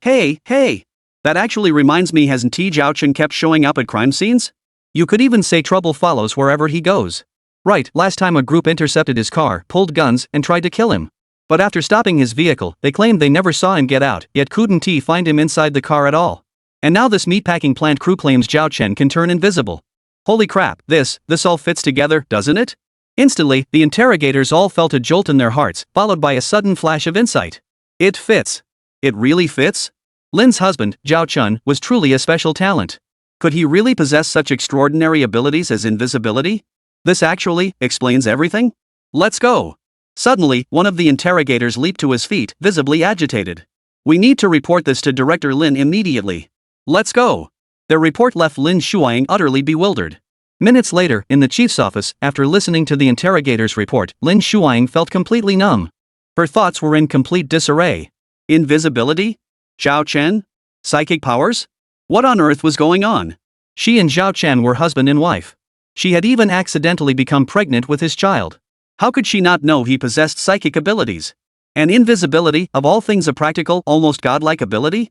That actually reminds me, hasn't Zhao Chen kept showing up at crime scenes? You could even say trouble follows wherever he goes. Right, last time a group intercepted his car, pulled guns, and tried to kill him. But after stopping his vehicle, they claimed they never saw him get out, yet couldn't find him inside the car at all. And now this meatpacking plant crew claims Zhao Chen can turn invisible. Holy crap, this all fits together, doesn't it? Instantly, the interrogators all felt a jolt in their hearts, followed by a sudden flash of insight. It fits. It really fits? Lin's husband, Zhao Chen, was truly a special talent. Could he really possess such extraordinary abilities as invisibility? This actually explains everything? Let's go. Suddenly, one of the interrogators leaped to his feet, visibly agitated. We need to report this to Director Lin immediately. Let's go. Their report left Lin Shuang utterly bewildered. Minutes later, in the chief's office, after listening to the interrogator's report, Lin Shuang felt completely numb. Her thoughts were in complete disarray. Invisibility? Zhao Chen? Psychic powers? What on earth was going on? She and Zhao Chen were husband and wife. She had even accidentally become pregnant with his child. How could she not know he possessed psychic abilities? And invisibility, of all things a practical, almost godlike ability?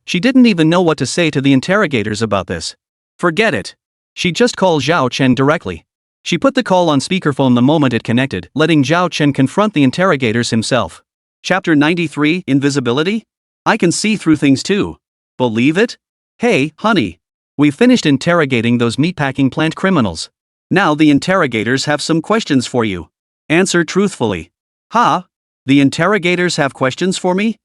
She didn't even know what to say to the interrogators about this. Forget it. She just called Zhao Chen directly. She put the call on speakerphone the moment it connected, letting Zhao Chen confront the interrogators himself. Chapter 93, Invisibility? I can see through things too. Believe it? Hey, honey. We finished interrogating those meatpacking plant criminals. Now the interrogators have some questions for you. Answer truthfully. Ha? The interrogators have questions for me?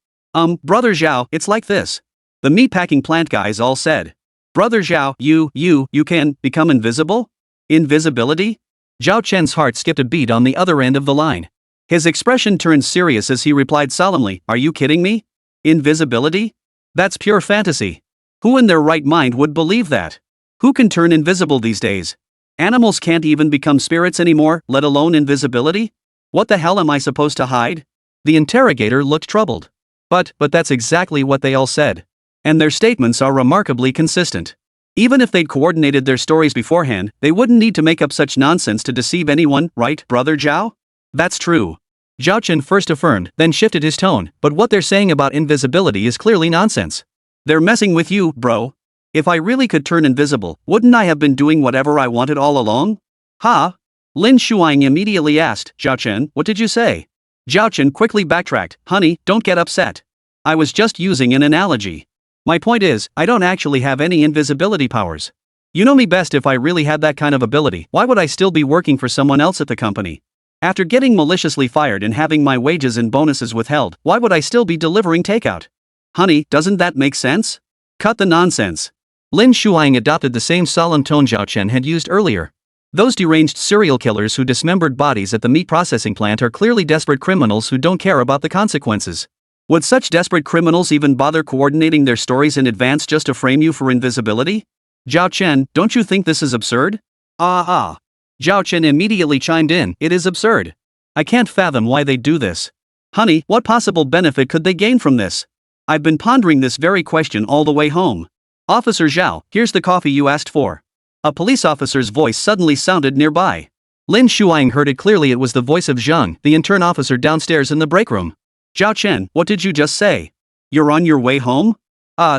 Brother Zhao, it's like this. The meatpacking plant guys all said. Brother Zhao, you can become invisible? Invisibility? Zhao Chen's heart skipped a beat on the other end of the line. His expression turned serious as he replied solemnly, Are you kidding me? Invisibility? That's pure fantasy. Who in their right mind would believe that? Who can turn invisible these days? Animals can't even become spirits anymore, let alone invisibility? What the hell am I supposed to hide? The interrogator looked troubled. But that's exactly what they all said. And their statements are remarkably consistent. Even if they'd coordinated their stories beforehand, they wouldn't need to make up such nonsense to deceive anyone, right, Brother Zhao? That's true. Zhao Chen first affirmed, then shifted his tone, but what they're saying about invisibility is clearly nonsense. They're messing with you, bro. If I really could turn invisible, wouldn't I have been doing whatever I wanted all along? Huh? Lin Shuang immediately asked, Zhao Chen, what did you say? Zhao Chen quickly backtracked, honey, don't get upset. I was just using an analogy. My point is, I don't actually have any invisibility powers. You know me best. If I really had that kind of ability, why would I still be working for someone else at the company? After getting maliciously fired and having my wages and bonuses withheld, why would I still be delivering takeout? Honey, doesn't that make sense? Cut the nonsense. Lin Shuang adopted the same solemn tone Zhao Chen had used earlier. Those deranged serial killers who dismembered bodies at the meat processing plant are clearly desperate criminals who don't care about the consequences. Would such desperate criminals even bother coordinating their stories in advance just to frame you for invisibility? Zhao Chen, don't you think this is absurd? Zhao Chen immediately chimed in, it is absurd. I can't fathom why they do this. Honey, what possible benefit could they gain from this? I've been pondering this very question all the way home. Officer Zhao, here's the coffee you asked for. A police officer's voice suddenly sounded nearby. Lin Shuang heard it clearly. It was the voice of Zhang, the intern officer downstairs in the break room. Zhao Chen, what did you just say? You're on your way home?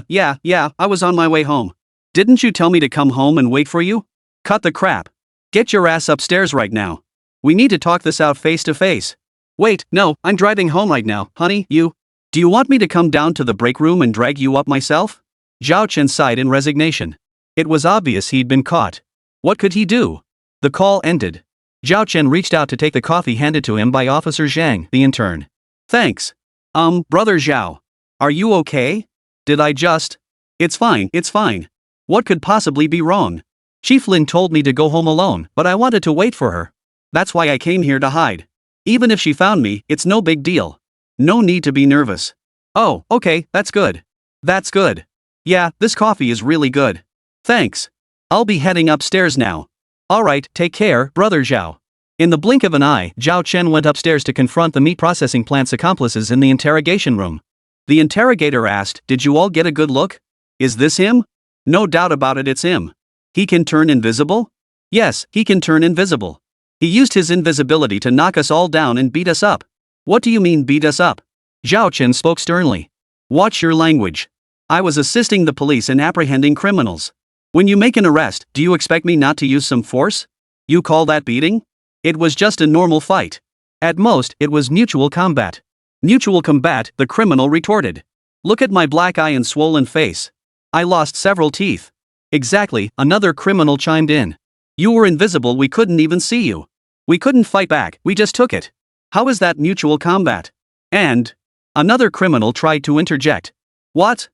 Yeah, I was on my way home. Didn't you tell me to come home and wait for you? Cut the crap. Get your ass upstairs right now. We need to talk this out face to face. Wait, no, I'm driving home right now, honey, Do you want me to come down to the break room and drag you up myself? Zhao Chen sighed in resignation. It was obvious he'd been caught. What could he do? The call ended. Zhao Chen reached out to take the coffee handed to him by Officer Zhang, the intern. Thanks. Brother Zhao. Are you okay? Did I just... It's fine. What could possibly be wrong? Chief Lin told me to go home alone, but I wanted to wait for her. That's why I came here to hide. Even if she found me, it's no big deal. No need to be nervous. Oh, okay, that's good. That's good. Yeah, this coffee is really good. Thanks. I'll be heading upstairs now. Alright, take care, Brother Zhao. In the blink of an eye, Zhao Chen went upstairs to confront the meat processing plant's accomplices in the interrogation room. The interrogator asked, did you all get a good look? Is this him? No doubt about it, it's him. He can turn invisible? Yes, he can turn invisible. He used his invisibility to knock us all down and beat us up. What do you mean beat us up? Zhao Chen spoke sternly. Watch your language. I was assisting the police in apprehending criminals. When you make an arrest, do you expect me not to use some force? You call that beating? It was just a normal fight. At most, it was mutual combat. Mutual combat, the criminal retorted. Look at my black eye and swollen face. I lost several teeth. Exactly, another criminal chimed in. You were invisible, we couldn't even see you. We couldn't fight back, we just took it. How is that mutual combat? And... Another criminal tried to interject. What?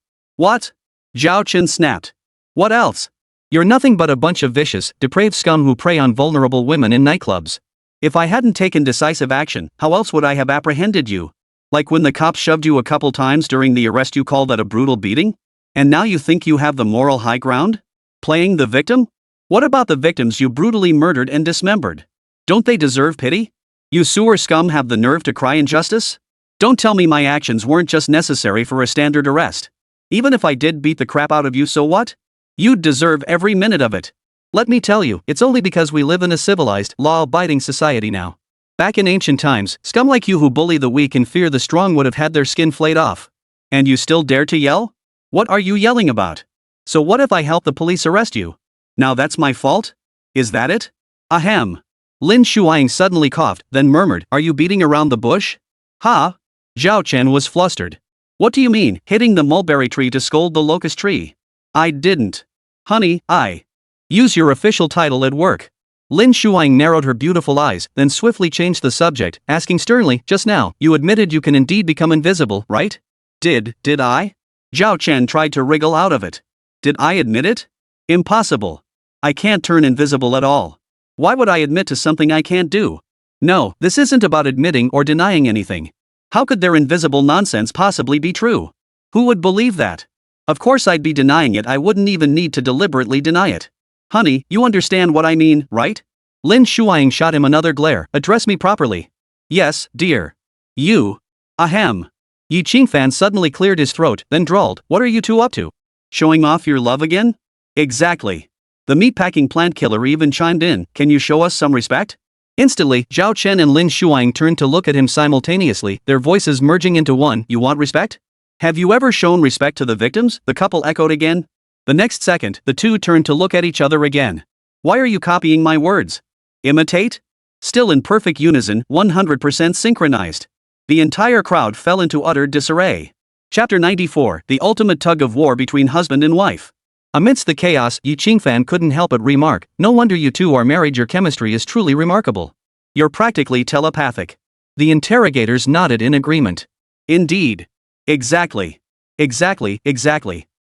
Zhao Chen snapped. What else? You're nothing but a bunch of vicious, depraved scum who prey on vulnerable women in nightclubs. If I hadn't taken decisive action, how else would I have apprehended you? Like when the cops shoved you a couple times during the arrest, you call that a brutal beating? And now you think you have the moral high ground? Playing the victim? What about the victims you brutally murdered and dismembered? Don't they deserve pity? You sewer scum have the nerve to cry injustice? Don't tell me my actions weren't just necessary for a standard arrest. Even if I did beat the crap out of you, so what? You'd deserve every minute of it. Let me tell you, it's only because we live in a civilized, law-abiding society now. Back in ancient times, scum like you who bully the weak and fear the strong would have had their skin flayed off. And you still dare to yell? What are you yelling about? So what if I help the police arrest you? Now that's my fault? Is that it? Ahem. Lin Shuang suddenly coughed, then murmured, are you beating around the bush? Ha? Zhao Chen was flustered. What do you mean, hitting the mulberry tree to scold the locust tree? I didn't. Honey, I. Use your official title at work. Lin Shuang narrowed her beautiful eyes, then swiftly changed the subject, asking sternly, just now, you admitted you can indeed become invisible, right? Did I? Zhao Chen tried to wriggle out of it. Did I admit it? Impossible. I can't turn invisible at all. Why would I admit to something I can't do? No, this isn't about admitting or denying anything. How could their invisible nonsense possibly be true? Who would believe that? Of course I'd be denying it. I wouldn't even need to deliberately deny it. Honey, you understand what I mean, right? Lin Shuang shot him another glare. Address me properly. Yes, dear. You. Ahem. Yi Qingfan suddenly cleared his throat, then drawled, what are you two up to? Showing off your love again? Exactly. The meatpacking plant killer even chimed in, can you show us some respect? Instantly, Zhao Chen and Lin Shuang turned to look at him simultaneously, their voices merging into one, you want respect? Have you ever shown respect to the victims? The couple echoed again. The next second, the two turned to look at each other again. Why are you copying my words? Imitate? Still in perfect unison, 100% synchronized. The entire crowd fell into utter disarray. Chapter 94, The Ultimate Tug of War Between Husband and Wife. Amidst the chaos, Yi Qingfan couldn't help but remark, no wonder you two are married, your chemistry is truly remarkable. You're practically telepathic. The interrogators nodded in agreement. Indeed. Exactly. Exactly.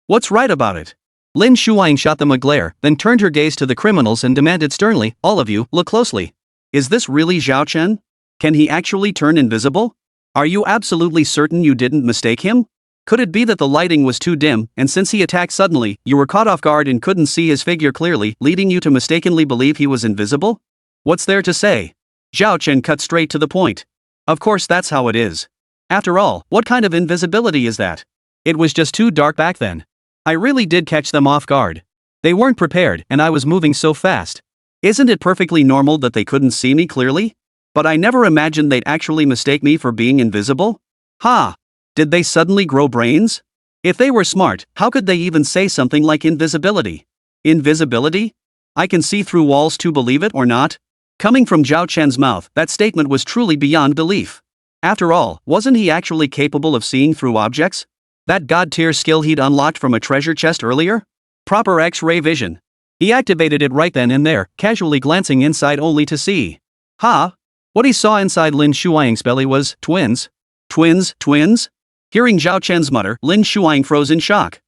What's right about it? Lin Shuang shot them a glare, then turned her gaze to the criminals and demanded sternly, all of you, look closely. Is this really Zhao Chen? Can he actually turn invisible? Are you absolutely certain you didn't mistake him? Could it be that the lighting was too dim, and since he attacked suddenly, you were caught off guard and couldn't see his figure clearly, leading you to mistakenly believe he was invisible? What's there to say? Zhao Chen cut straight to the point. Of course that's how it is. After all, what kind of invisibility is that? It was just too dark back then. I really did catch them off guard. They weren't prepared, and I was moving so fast. Isn't it perfectly normal that they couldn't see me clearly? But I never imagined they'd actually mistake me for being invisible. Ha! Did they suddenly grow brains? If they were smart, how could they even say something like invisibility? Invisibility? I can see through walls to believe it or not? Coming from Zhao Chen's mouth, that statement was truly beyond belief. After all, wasn't he actually capable of seeing through objects? That god-tier skill he'd unlocked from a treasure chest earlier? Proper X-ray vision. He activated it right then and there, casually glancing inside only to see. What he saw inside Lin Shuang's belly was twins. Twins? Hearing Zhao Chen's mutter, Lin Shuang froze in shock.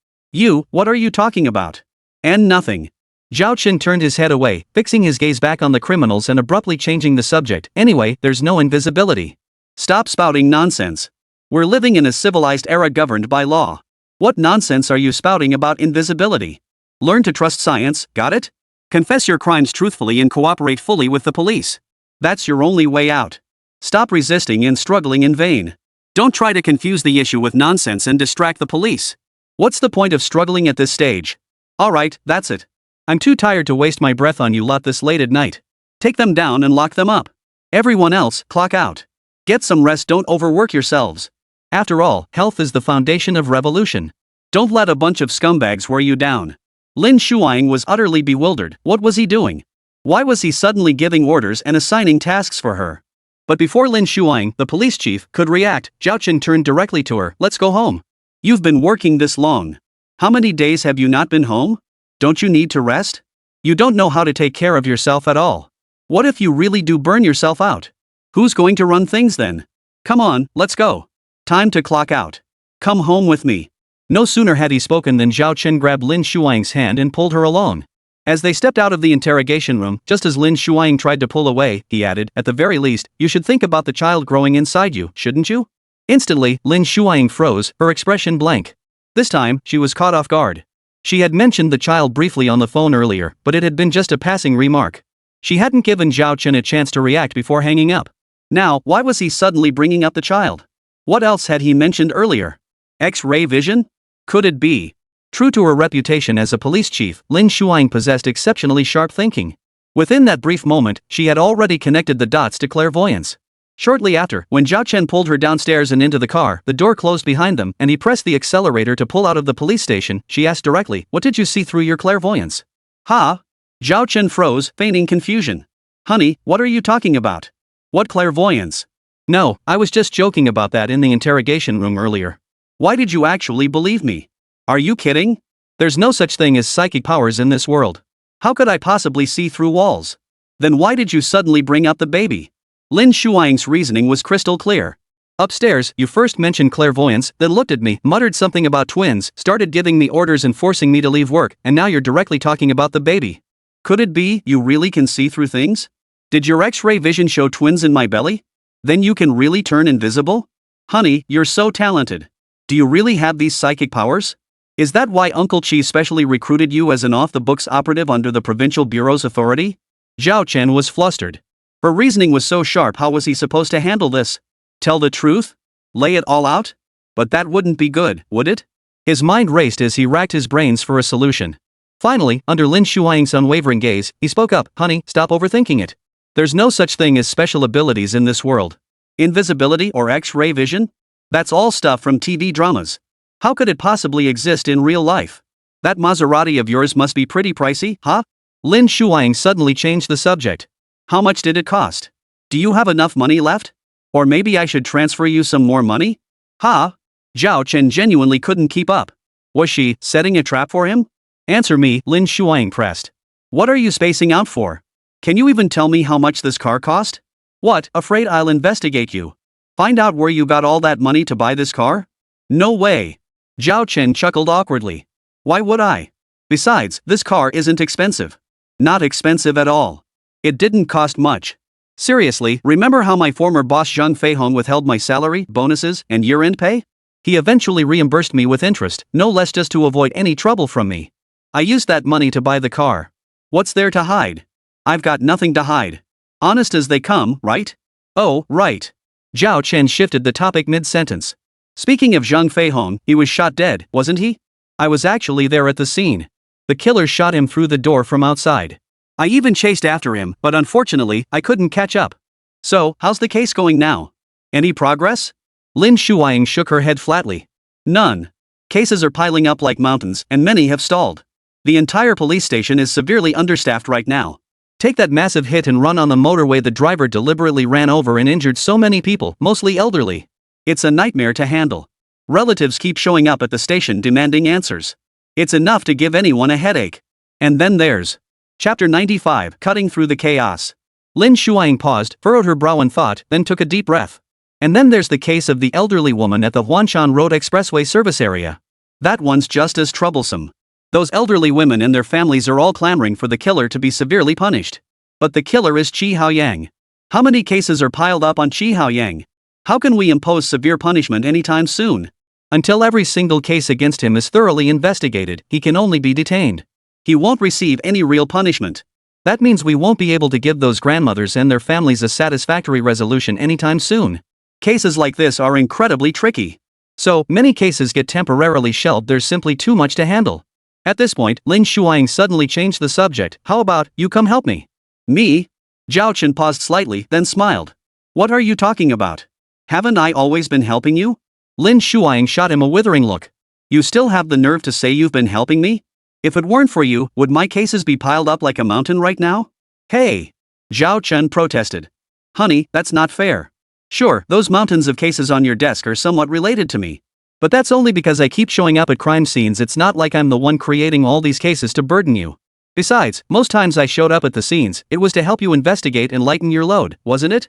What are you talking about? And nothing. Zhao Chen turned his head away, fixing his gaze back on the criminals and abruptly changing the subject. Anyway, there's no invisibility. Stop spouting nonsense. We're living in a civilized era governed by law. What nonsense are you spouting about invisibility? Learn to trust science, got it? Confess your crimes truthfully and cooperate fully with the police. That's your only way out. Stop resisting and struggling in vain. Don't try to confuse the issue with nonsense and distract the police. What's the point of struggling at this stage? Alright, that's it. I'm too tired to waste my breath on you lot this late at night. Take them down and lock them up. Everyone else, clock out. Get some rest, don't overwork yourselves. After all, health is the foundation of revolution. Don't let a bunch of scumbags wear you down. Lin Shuang was utterly bewildered. What was he doing? Why was he suddenly giving orders and assigning tasks for her? But before Lin Shuang, the police chief, could react, Zhao Chen turned directly to her. Let's go home. You've been working this long. How many days have you not been home? Don't you need to rest? You don't know how to take care of yourself at all. What if you really do burn yourself out? Who's going to run things then? Come on, let's go. Time to clock out. Come home with me. No sooner had he spoken than Zhao Chen grabbed Lin Shuang's hand and pulled her along. As they stepped out of the interrogation room, just as Lin Shuang tried to pull away, he added, at the very least, you should think about the child growing inside you, shouldn't you? Instantly, Lin Shuang froze, her expression blank. This time, she was caught off guard. She had mentioned the child briefly on the phone earlier, but it had been just a passing remark. She hadn't given Zhao Chen a chance to react before hanging up. Now, why was he suddenly bringing up the child? What else had he mentioned earlier? X-ray vision? Could it be? True to her reputation as a police chief, Lin Shuang possessed exceptionally sharp thinking. Within that brief moment, she had already connected the dots to clairvoyance. Shortly after, when Zhao Chen pulled her downstairs and into the car, the door closed behind them and he pressed the accelerator to pull out of the police station. She asked directly, what did you see through your clairvoyance? Zhao Chen froze, feigning confusion. Honey, what are you talking about? What clairvoyance? No, I was just joking about that in the interrogation room earlier. Why did you actually believe me? Are you kidding? There's no such thing as psychic powers in this world. How could I possibly see through walls? Then why did you suddenly bring up the baby? Lin Shuang's reasoning was crystal clear. Upstairs, you first mentioned clairvoyance, then looked at me, muttered something about twins, started giving me orders and forcing me to leave work, and now you're directly talking about the baby. Could it be you really can see through things? Did your X-ray vision show twins in my belly? Then you can really turn invisible? Honey, you're so talented. Do you really have these psychic powers? Is that why Uncle Chi specially recruited you as an off-the-books operative under the provincial bureau's authority? Zhao Chen was flustered. Her reasoning was so sharp, how was he supposed to handle this? Tell the truth? Lay it all out? But that wouldn't be good, would it? His mind raced as he racked his brains for a solution. Finally, under Lin Shuaing's unwavering gaze, he spoke up. Honey, stop overthinking it. There's no such thing as special abilities in this world. Invisibility or X-ray vision? That's all stuff from TV dramas. How could it possibly exist in real life? That Maserati of yours must be pretty pricey, huh? Lin Shuang suddenly changed the subject. How much did it cost? Do you have enough money left? Or maybe I should transfer you some more money? Huh? Zhao Chen genuinely couldn't keep up. Was she setting a trap for him? Answer me, Lin Shuang pressed. What are you spacing out for? Can you even tell me how much this car cost? What, afraid I'll investigate you? Find out where you got all that money to buy this car? No way. Zhao Chen chuckled awkwardly. Why would I? Besides, this car isn't expensive. Not expensive at all. It didn't cost much. Seriously, remember how my former boss Zhang Feihong withheld my salary, bonuses, and year-end pay? He eventually reimbursed me with interest, no less, just to avoid any trouble from me. I used that money to buy the car. What's there to hide? I've got nothing to hide. Honest as they come, right? Oh, right. Zhao Chen shifted the topic mid-sentence. Speaking of Zhang Feihong, he was shot dead, wasn't he? I was actually there at the scene. The killer shot him through the door from outside. I even chased after him, but unfortunately, I couldn't catch up. So, how's the case going now? Any progress? Lin Shuang shook her head flatly. None. Cases are piling up like mountains, and many have stalled. The entire police station is severely understaffed right now. Take that massive hit and run on the motorway the driver deliberately ran over and injured so many people, mostly elderly. It's a nightmare to handle. Relatives keep showing up at the station demanding answers. It's enough to give anyone a headache. And then there's Chapter 95, Cutting Through the Chaos. Lin Shuang paused, furrowed her brow in thought, then took a deep breath. And then there's the case of the elderly woman at the Huanshan Road Expressway service area. That one's just as troublesome. Those elderly women and their families are all clamoring for the killer to be severely punished. But the killer is Qi Haoyang. How many cases are piled up on Qi Haoyang? How can we impose severe punishment anytime soon? Until every single case against him is thoroughly investigated, he can only be detained. He won't receive any real punishment. That means we won't be able to give those grandmothers and their families a satisfactory resolution anytime soon. Cases like this are incredibly tricky. So, many cases get temporarily shelved, there's simply too much to handle. At this point, Lin Shuang suddenly changed the subject. How about, you come help me? Me? Zhao Chen paused slightly, then smiled. What are you talking about? Haven't I always been helping you? Lin Shuang shot him a withering look. You still have the nerve to say you've been helping me? If it weren't for you, would my cases be piled up like a mountain right now? Hey! Zhao Chen protested. Honey, that's not fair. Sure, those mountains of cases on your desk are somewhat related to me. But that's only because I keep showing up at crime scenes. It's not like I'm the one creating all these cases to burden you. Besides, most times I showed up at the scenes, it was to help you investigate and lighten your load, wasn't it?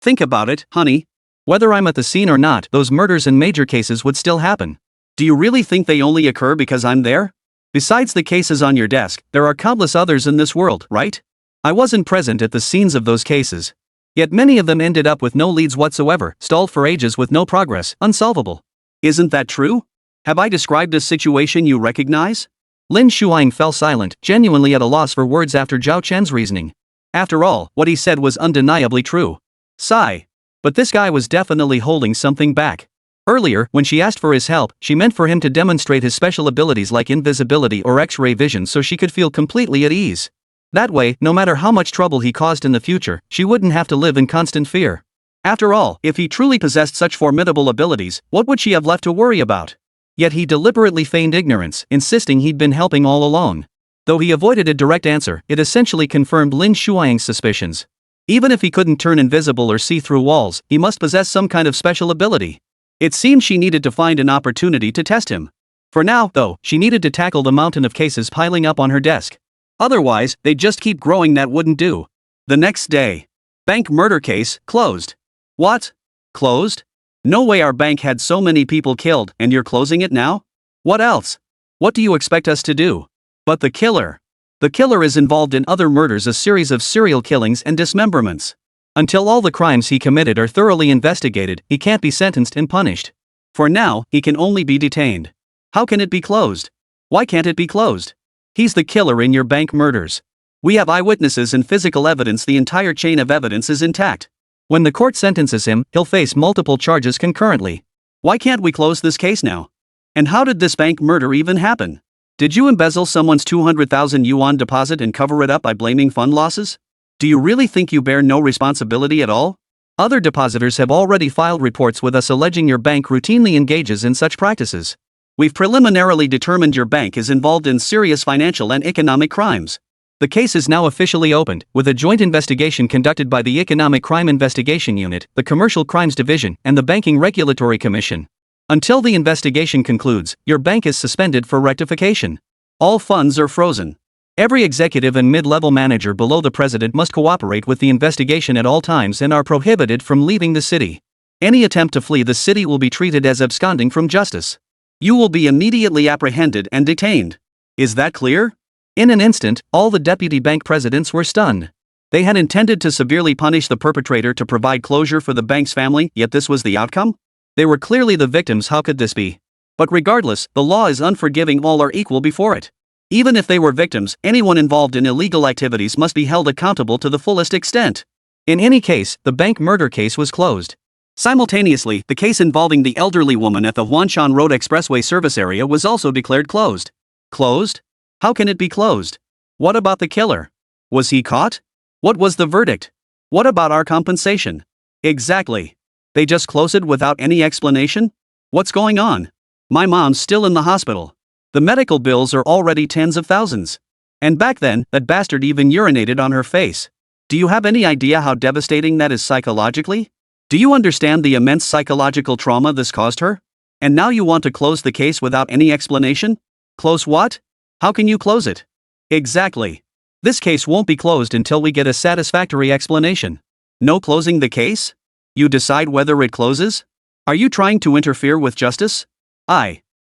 Think about it, honey. Whether I'm at the scene or not, those murders and major cases would still happen. Do you really think they only occur because I'm there? Besides the cases on your desk, there are countless others in this world, right? I wasn't present at the scenes of those cases. Yet many of them ended up with no leads whatsoever, stalled for ages with no progress, unsolvable. Isn't that true? Have I described a situation you recognize? Lin Shuang fell silent, genuinely at a loss for words after Zhao Chen's reasoning. After all, what he said was undeniably true. Sigh. But this guy was definitely holding something back. Earlier, when she asked for his help, she meant for him to demonstrate his special abilities like invisibility or X-ray vision so she could feel completely at ease. That way, no matter how much trouble he caused in the future, she wouldn't have to live in constant fear. After all, if he truly possessed such formidable abilities, what would she have left to worry about? Yet he deliberately feigned ignorance, insisting he'd been helping all along. Though he avoided a direct answer, it essentially confirmed Lin Shuang's suspicions. Even if he couldn't turn invisible or see through walls, he must possess some kind of special ability. It seemed she needed to find an opportunity to test him. For now, though, she needed to tackle the mountain of cases piling up on her desk. Otherwise, they'd just keep growing. That wouldn't do. The next day. Bank murder case, closed. What? Closed? No way, our bank had so many people killed, and you're closing it now? What else? What do you expect us to do? But the killer. The killer is involved in other murders, a series of serial killings and dismemberments. Until all the crimes he committed are thoroughly investigated, he can't be sentenced and punished. For now, he can only be detained. How can it be closed? Why can't it be closed? He's the killer in your bank murders. We have eyewitnesses and physical evidence. The entire chain of evidence is intact. When the court sentences him, he'll face multiple charges concurrently. Why can't we close this case now? And how did this bank murder even happen? Did you embezzle someone's 200,000 yuan deposit and cover it up by blaming fund losses? Do you really think you bear no responsibility at all? Other depositors have already filed reports with us alleging your bank routinely engages in such practices. We've preliminarily determined your bank is involved in serious financial and economic crimes. The case is now officially opened, with a joint investigation conducted by the Economic Crime Investigation Unit, the Commercial Crimes Division, and the Banking Regulatory Commission. Until the investigation concludes, your bank is suspended for rectification. All funds are frozen. Every executive and mid-level manager below the president must cooperate with the investigation at all times and are prohibited from leaving the city. Any attempt to flee the city will be treated as absconding from justice. You will be immediately apprehended and detained. Is that clear? In an instant, all the deputy bank presidents were stunned. They had intended to severely punish the perpetrator to provide closure for the bank's family, yet this was the outcome? They were clearly the victims. How could this be? But regardless, the law is unforgiving. All are equal before it. Even if they were victims, anyone involved in illegal activities must be held accountable to the fullest extent. In any case, the bank murder case was closed. Simultaneously, the case involving the elderly woman at the Huanshan Road Expressway service area was also declared closed. Closed? How can it be closed? What about the killer? Was he caught? What was the verdict? What about our compensation? Exactly. They just close it without any explanation? What's going on? My mom's still in the hospital. The medical bills are already tens of thousands. And back then, that bastard even urinated on her face. Do you have any idea how devastating that is psychologically? Do you understand the immense psychological trauma this caused her? And now you want to close the case without any explanation? Close what? How can you close it? Exactly. This case won't be closed until we get a satisfactory explanation. No closing the case? You decide whether it closes? Are you trying to interfere with justice?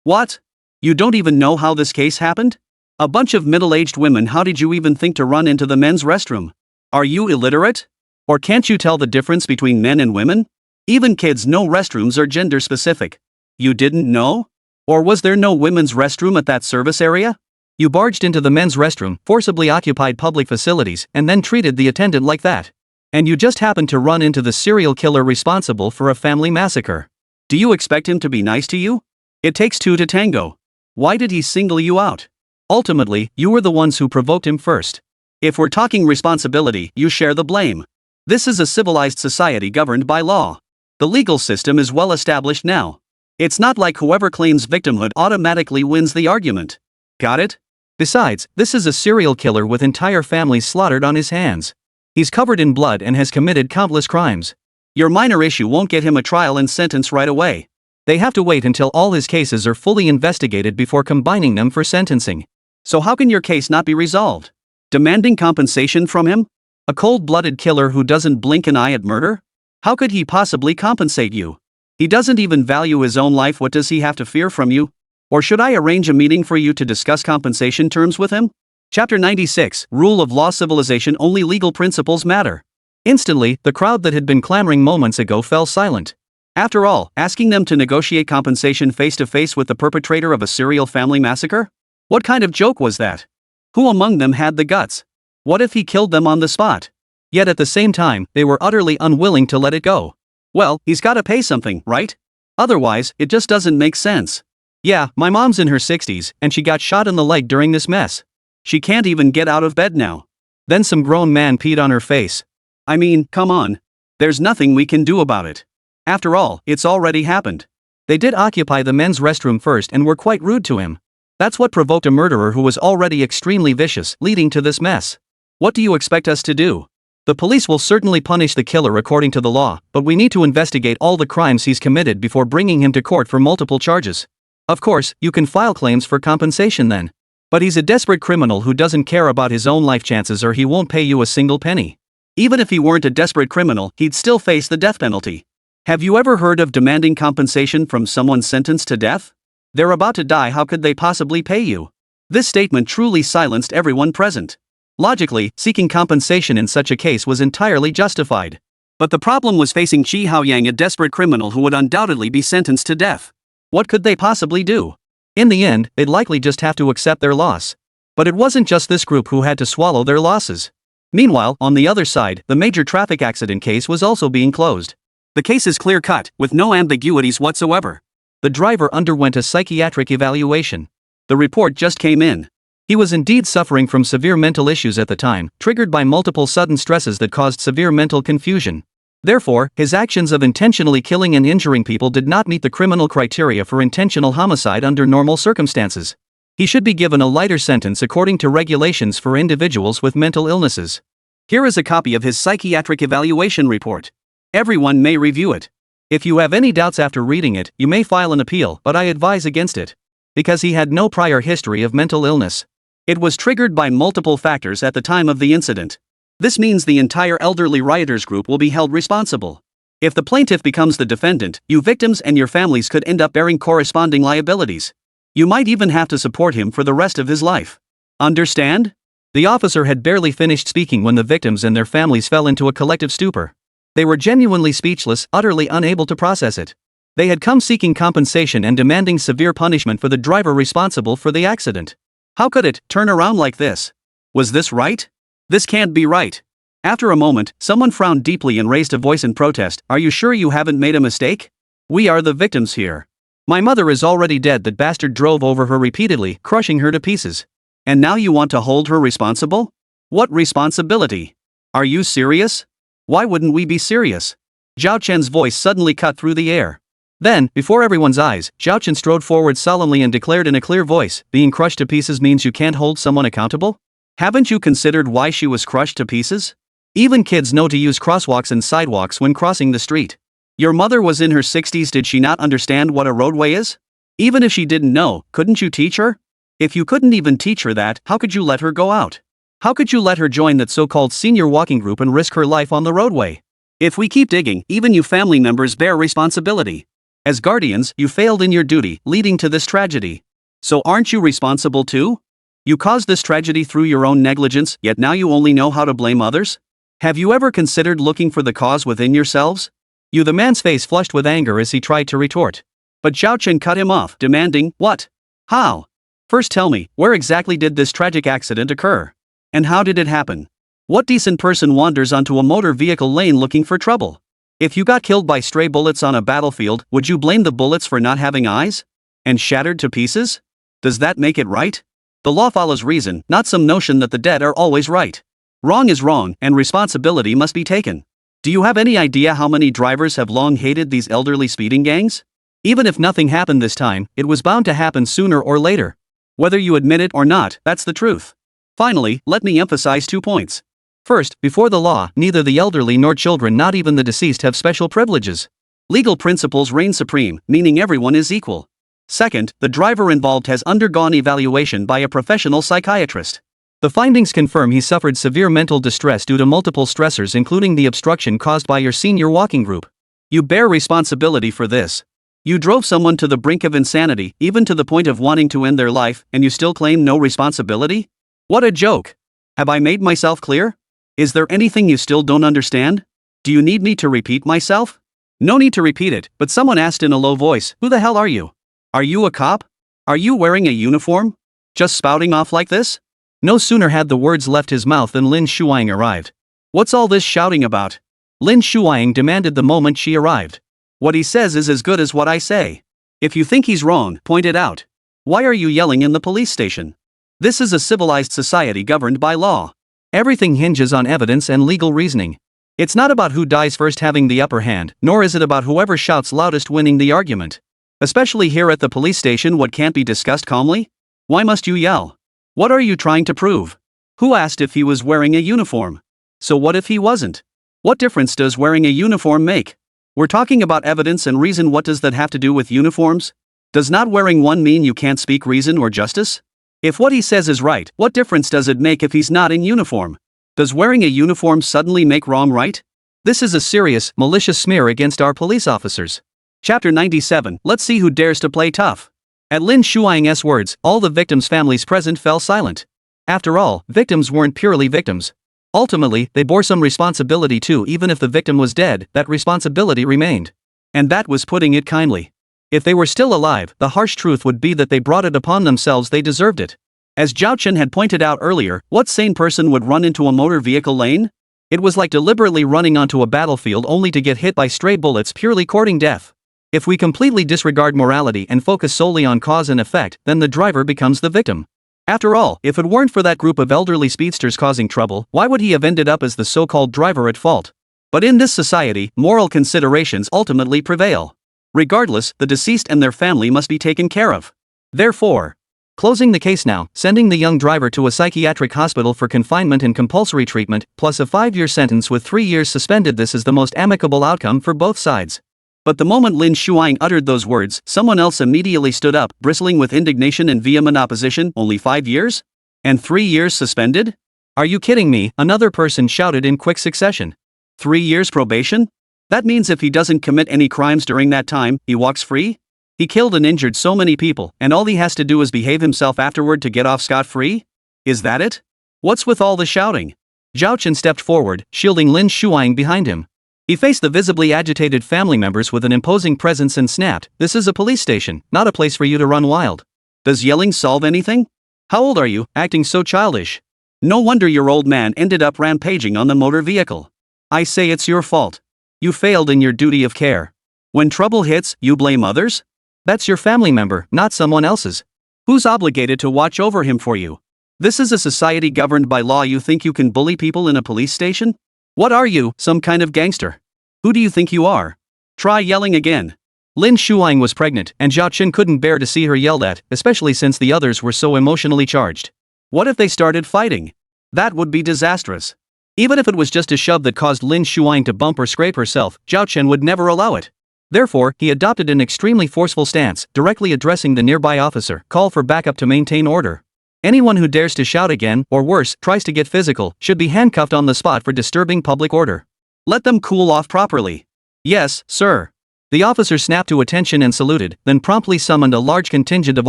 What? You don't even know how this case happened? A bunch of middle-aged women. How did you even think to run into the men's restroom? Are you illiterate? Or can't you tell the difference between men and women? Even kids know restrooms are gender-specific. You didn't know? Or was there no women's restroom at that service area? You barged into the men's restroom, forcibly occupied public facilities, and then treated the attendant like that. And you just happened to run into the serial killer responsible for a family massacre. Do you expect him to be nice to you? It takes two to tango. Why did he single you out? Ultimately, you were the ones who provoked him first. If we're talking responsibility, you share the blame. This is a civilized society governed by law. The legal system is well established now. It's not like whoever claims victimhood automatically wins the argument. Got it? Besides, this is a serial killer with entire families slaughtered on his hands. He's covered in blood and has committed countless crimes. Your minor issue won't get him a trial and sentence right away. They have to wait until all his cases are fully investigated before combining them for sentencing. So how can your case not be resolved? Demanding compensation from him? A cold-blooded killer who doesn't blink an eye at murder? How could he possibly compensate you? He doesn't even value his own life. What does he have to fear from you? Or should I arrange a meeting for you to discuss compensation terms with him? Chapter 96, Rule of Law. Civilization. Only legal principles matter. Instantly, the crowd that had been clamoring moments ago fell silent. After all, asking them to negotiate compensation face-to-face with the perpetrator of a serial family massacre? What kind of joke was that? Who among them had the guts? What if he killed them on the spot? Yet at the same time, they were utterly unwilling to let it go. Well, he's gotta pay something, right? Otherwise, it just doesn't make sense. Yeah, my mom's in her 60s, and she got shot in the leg during this mess. She can't even get out of bed now. Then some grown man peed on her face. I mean, come on. There's nothing we can do about it. After all, it's already happened. They did occupy the men's restroom first and were quite rude to him. That's what provoked a murderer who was already extremely vicious, leading to this mess. What do you expect us to do? The police will certainly punish the killer according to the law, but we need to investigate all the crimes he's committed before bringing him to court for multiple charges. Of course, you can file claims for compensation then. But he's a desperate criminal who doesn't care about his own life chances, or he won't pay you a single penny. Even if he weren't a desperate criminal, he'd still face the death penalty. Have you ever heard of demanding compensation from someone sentenced to death? They're about to die. How could they possibly pay you? This statement truly silenced everyone present. Logically, seeking compensation in such a case was entirely justified. But the problem was facing Chi Haoyang, a desperate criminal who would undoubtedly be sentenced to death. What could they possibly do? In the end, they'd likely just have to accept their loss. But it wasn't just this group who had to swallow their losses. Meanwhile, on the other side, the major traffic accident case was also being closed. The case is clear-cut, with no ambiguities whatsoever. The driver underwent a psychiatric evaluation. The report just came in. He was indeed suffering from severe mental issues at the time, triggered by multiple sudden stresses that caused severe mental confusion. Therefore, his actions of intentionally killing and injuring people did not meet the criminal criteria for intentional homicide under normal circumstances. He should be given a lighter sentence according to regulations for individuals with mental illnesses. Here is a copy of his psychiatric evaluation report. Everyone may review it. If you have any doubts after reading it, you may file an appeal, but I advise against it. Because he had no prior history of mental illness. It was triggered by multiple factors at the time of the incident. This means the entire elderly rioters group will be held responsible. If the plaintiff becomes the defendant, you victims and your families could end up bearing corresponding liabilities. You might even have to support him for the rest of his life. Understand? The officer had barely finished speaking when the victims and their families fell into a collective stupor. They were genuinely speechless, utterly unable to process it. They had come seeking compensation and demanding severe punishment for the driver responsible for the accident. How could it turn around like this? Was this right? This can't be right. After a moment, someone frowned deeply and raised a voice in protest. Are you sure you haven't made a mistake? We are the victims here. My mother is already dead. That bastard drove over her repeatedly, crushing her to pieces. And now you want to hold her responsible? What responsibility? Are you serious? Why wouldn't we be serious? Zhao Chen's voice suddenly cut through the air. Then, before everyone's eyes, Zhao Chen strode forward solemnly and declared in a clear voice, being crushed to pieces means you can't hold someone accountable? Haven't you considered why she was crushed to pieces? Even kids know to use crosswalks and sidewalks when crossing the street. Your mother was in her 60s. Did she not understand what a roadway is? Even if she didn't know, couldn't you teach her? If you couldn't even teach her that, how could you let her go out? How could you let her join that so-called senior walking group and risk her life on the roadway? If we keep digging, even you family members bear responsibility. As guardians, you failed in your duty, leading to this tragedy. So aren't you responsible too? You caused this tragedy through your own negligence, yet now you only know how to blame others? Have you ever considered looking for the cause within yourselves? The man's face flushed with anger as he tried to retort. But Zhao Chen cut him off, demanding, what? How? First tell me, where exactly did this tragic accident occur? And how did it happen? What decent person wanders onto a motor vehicle lane looking for trouble? If you got killed by stray bullets on a battlefield, would you blame the bullets for not having eyes? And shattered to pieces? Does that make it right? The law follows reason, not some notion that the dead are always right. Wrong is wrong, and responsibility must be taken. Do you have any idea how many drivers have long hated these elderly speeding gangs? Even if nothing happened this time, it was bound to happen sooner or later. Whether you admit it or not, that's the truth. Finally, let me emphasize 2 points. First, before the law, neither the elderly nor children, not even the deceased, have special privileges. Legal principles reign supreme, meaning everyone is equal. Second, the driver involved has undergone evaluation by a professional psychiatrist. The findings confirm he suffered severe mental distress due to multiple stressors, including the obstruction caused by your senior walking group. You bear responsibility for this. You drove someone to the brink of insanity, even to the point of wanting to end their life, and you still claim no responsibility? What a joke! Have I made myself clear? Is there anything you still don't understand? Do you need me to repeat myself? No need to repeat it, but someone asked in a low voice, who the hell are you? Are you a cop? Are you wearing a uniform? Just spouting off like this? No sooner had the words left his mouth than Lin Shuang arrived. What's all this shouting about? Lin Shuang demanded the moment she arrived. What he says is as good as what I say. If you think he's wrong, point it out. Why are you yelling in the police station? This is a civilized society governed by law. Everything hinges on evidence and legal reasoning. It's not about who dies first having the upper hand, nor is it about whoever shouts loudest winning the argument. Especially here at the police station, what can't be discussed calmly? Why must you yell? What are you trying to prove? Who asked if he was wearing a uniform? So what if he wasn't? What difference does wearing a uniform make? We're talking about evidence and reason. What does that have to do with uniforms? Does not wearing one mean you can't speak reason or justice? If what he says is right, what difference does it make if he's not in uniform? Does wearing a uniform suddenly make wrong right? This is a serious, malicious smear against our police officers. Chapter 97, let's see who dares to play tough. At Lin Shuang's words, all the victims' families present fell silent. After all, victims weren't purely victims. Ultimately, they bore some responsibility too. Even if the victim was dead, that responsibility remained. And that was putting it kindly. If they were still alive, the harsh truth would be that they brought it upon themselves. They deserved it. As Zhao Chen had pointed out earlier, what sane person would run into a motor vehicle lane? It was like deliberately running onto a battlefield only to get hit by stray bullets, purely courting death. If we completely disregard morality and focus solely on cause and effect, then the driver becomes the victim. After all, if it weren't for that group of elderly speedsters causing trouble, why would he have ended up as the so-called driver at fault? But in this society, moral considerations ultimately prevail. Regardless, the deceased and their family must be taken care of. Therefore, closing the case now, sending the young driver to a psychiatric hospital for confinement and compulsory treatment, plus a 5-year sentence with 3 years suspended. This is the most amicable outcome for both sides. But the moment Lin Shuang uttered those words, someone else immediately stood up, bristling with indignation and vehement opposition. Only 5 years? And 3 years suspended? Are you kidding me? Another person shouted in quick succession. 3 years probation? That means if he doesn't commit any crimes during that time, he walks free? He killed and injured so many people, and all he has to do is behave himself afterward to get off scot-free? Is that it? What's with all the shouting? Zhao Chen stepped forward, shielding Lin Shuang behind him. He faced the visibly agitated family members with an imposing presence and snapped, "This is a police station, not a place for you to run wild. Does yelling solve anything? How old are you, acting so childish? No wonder your old man ended up rampaging on the motor vehicle. I say it's your fault. You failed in your duty of care. When trouble hits, you blame others? That's your family member, not someone else's. Who's obligated to watch over him for you? This is a society governed by law. You think you can bully people in a police station? What are you, some kind of gangster? Who do you think you are? Try yelling again." Lin Shuang was pregnant, and Zhao Chen couldn't bear to see her yelled at, especially since the others were so emotionally charged. What if they started fighting? That would be disastrous. Even if it was just a shove that caused Lin Shuang to bump or scrape herself, Zhao Chen would never allow it. Therefore, he adopted an extremely forceful stance, directly addressing the nearby officer, "Call for backup to maintain order. Anyone who dares to shout again, or worse, tries to get physical, should be handcuffed on the spot for disturbing public order. Let them cool off properly." "Yes, sir." The officer snapped to attention and saluted, then promptly summoned a large contingent of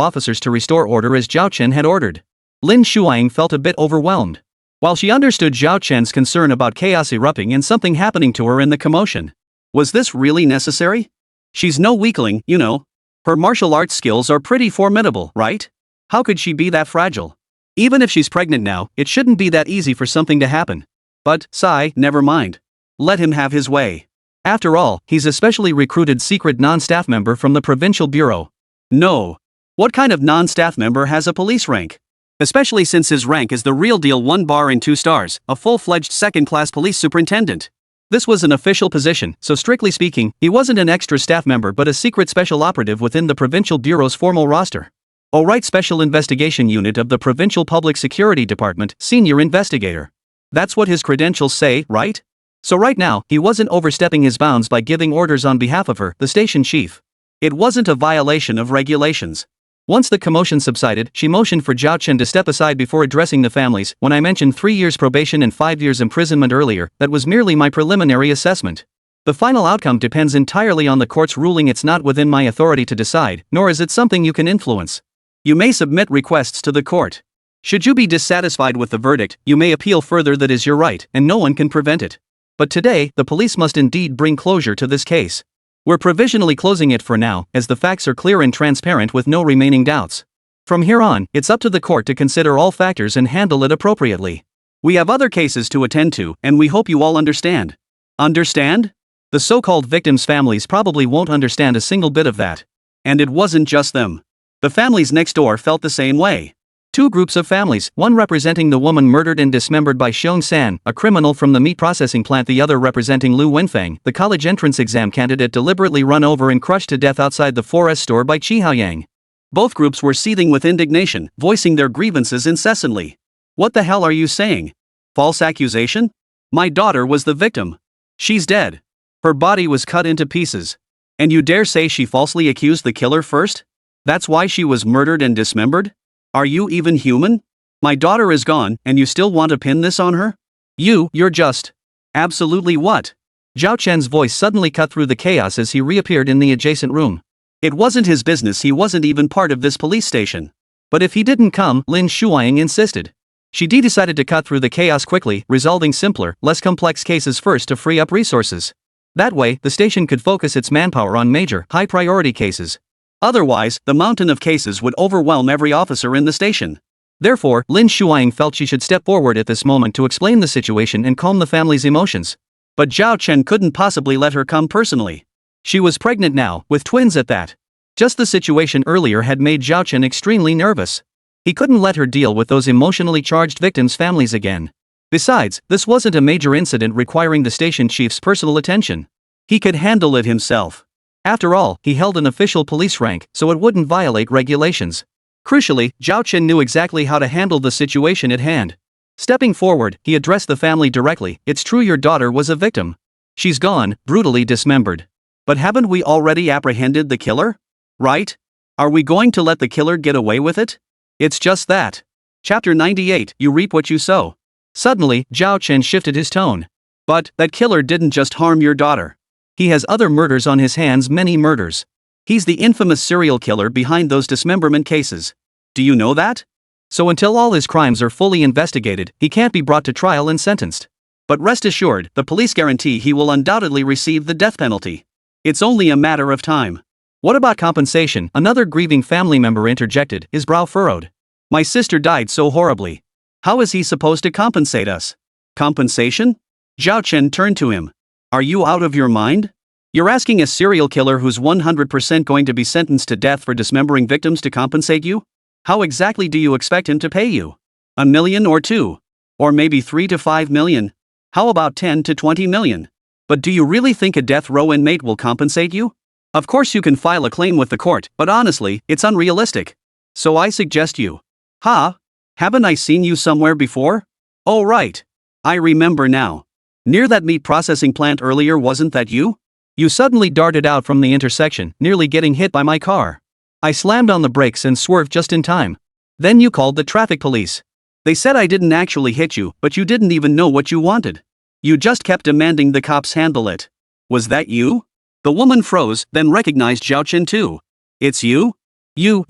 officers to restore order as Zhao Chen had ordered. Lin Shuang felt a bit overwhelmed. While she understood Zhao Chen's concern about chaos erupting and something happening to her in the commotion. Was this really necessary? She's no weakling, you know. Her martial arts skills are pretty formidable, right? How could she be that fragile? Even if she's pregnant now, it shouldn't be that easy for something to happen. But, never mind. Let him have his way. After all, he's a specially recruited secret non-staff member from the provincial bureau. No. What kind of non-staff member has a police rank? Especially since his rank is the real deal, 1 bar and 2 stars, a full-fledged second-class police superintendent. This was an official position, so strictly speaking, he wasn't an extra staff member but a secret special operative within the provincial bureau's formal roster. Alright, Special Investigation Unit of the Provincial Public Security Department, Senior Investigator. That's what his credentials say, right? So right now, he wasn't overstepping his bounds by giving orders on behalf of her, the station chief. It wasn't a violation of regulations. Once the commotion subsided, she motioned for Zhao Chen to step aside before addressing the families. "When I mentioned 3 years probation and 5 years imprisonment earlier, that was merely my preliminary assessment. The final outcome depends entirely on the court's ruling. It's not within my authority to decide, nor is it something you can influence. You may submit requests to the court. Should you be dissatisfied with the verdict, you may appeal further. That is your right, and no one can prevent it. But today, the police must indeed bring closure to this case. We're provisionally closing it for now, as the facts are clear and transparent with no remaining doubts. From here on, it's up to the court to consider all factors and handle it appropriately. We have other cases to attend to, and we hope you all understand." Understand? The so-called victims' families probably won't understand a single bit of that. And it wasn't just them. The families next door felt the same way. 2 groups of families, one representing the woman murdered and dismembered by Xiong San, a criminal from the meat processing plant, the other representing Lu Wenfeng, the college entrance exam candidate deliberately run over and crushed to death outside the 4S store by Chi Haoyang. Both groups were seething with indignation, voicing their grievances incessantly. "What the hell are you saying? False accusation? My daughter was the victim. She's dead. Her body was cut into pieces. And you dare say she falsely accused the killer first? That's why she was murdered and dismembered? Are you even human? My daughter is gone, and you still want to pin this on her? You're just... Absolutely what?" Zhao Chen's voice suddenly cut through the chaos as he reappeared in the adjacent room. It wasn't his business. He wasn't even part of this police station. But if he didn't come, Lin Shuang insisted. She decided to cut through the chaos quickly, resolving simpler, less complex cases first to free up resources. That way, the station could focus its manpower on major, high-priority cases. Otherwise, the mountain of cases would overwhelm every officer in the station. Therefore, Lin Shuang felt she should step forward at this moment to explain the situation and calm the family's emotions. But Zhao Chen couldn't possibly let her come personally. She was pregnant now, with twins at that. Just the situation earlier had made Zhao Chen extremely nervous. He couldn't let her deal with those emotionally charged victims' families again. Besides, this wasn't a major incident requiring the station chief's personal attention. He could handle it himself. After all, he held an official police rank, so it wouldn't violate regulations. Crucially, Zhao Chen knew exactly how to handle the situation at hand. Stepping forward, he addressed the family directly. It's true your daughter was a victim. She's gone, brutally dismembered. But haven't we already apprehended the killer? Right? Are we going to let the killer get away with it? It's just that. Chapter 98, You Reap What You Sow. Suddenly, Zhao Chen shifted his tone. But, that killer didn't just harm your daughter. He has other murders on his hands, many murders. He's the infamous serial killer behind those dismemberment cases. Do you know that? So until all his crimes are fully investigated, he can't be brought to trial and sentenced. But rest assured, the police guarantee he will undoubtedly receive the death penalty. It's only a matter of time. What about compensation? Another grieving family member interjected, his brow furrowed. My sister died so horribly. How is he supposed to compensate us? Compensation? Zhao Chen turned to him. Are you out of your mind? You're asking a serial killer who's 100% going to be sentenced to death for dismembering victims to compensate you? How exactly do you expect him to pay you? $1 million or $2 million? Or maybe $3 to $5 million? How about $10 to $20 million? But do you really think a death row inmate will compensate you? Of course you can file a claim with the court, but honestly, it's unrealistic. So I suggest you. Haven't I seen you somewhere before? Oh right. I remember now. Near that meat processing plant earlier, wasn't that you? You suddenly darted out from the intersection, nearly getting hit by my car. I slammed on the brakes and swerved just in time. Then you called the traffic police. They said I didn't actually hit you, but you didn't even know what you wanted. You just kept demanding the cops handle it. Was that you? The woman froze, then recognized Zhao Chen too. It's you? You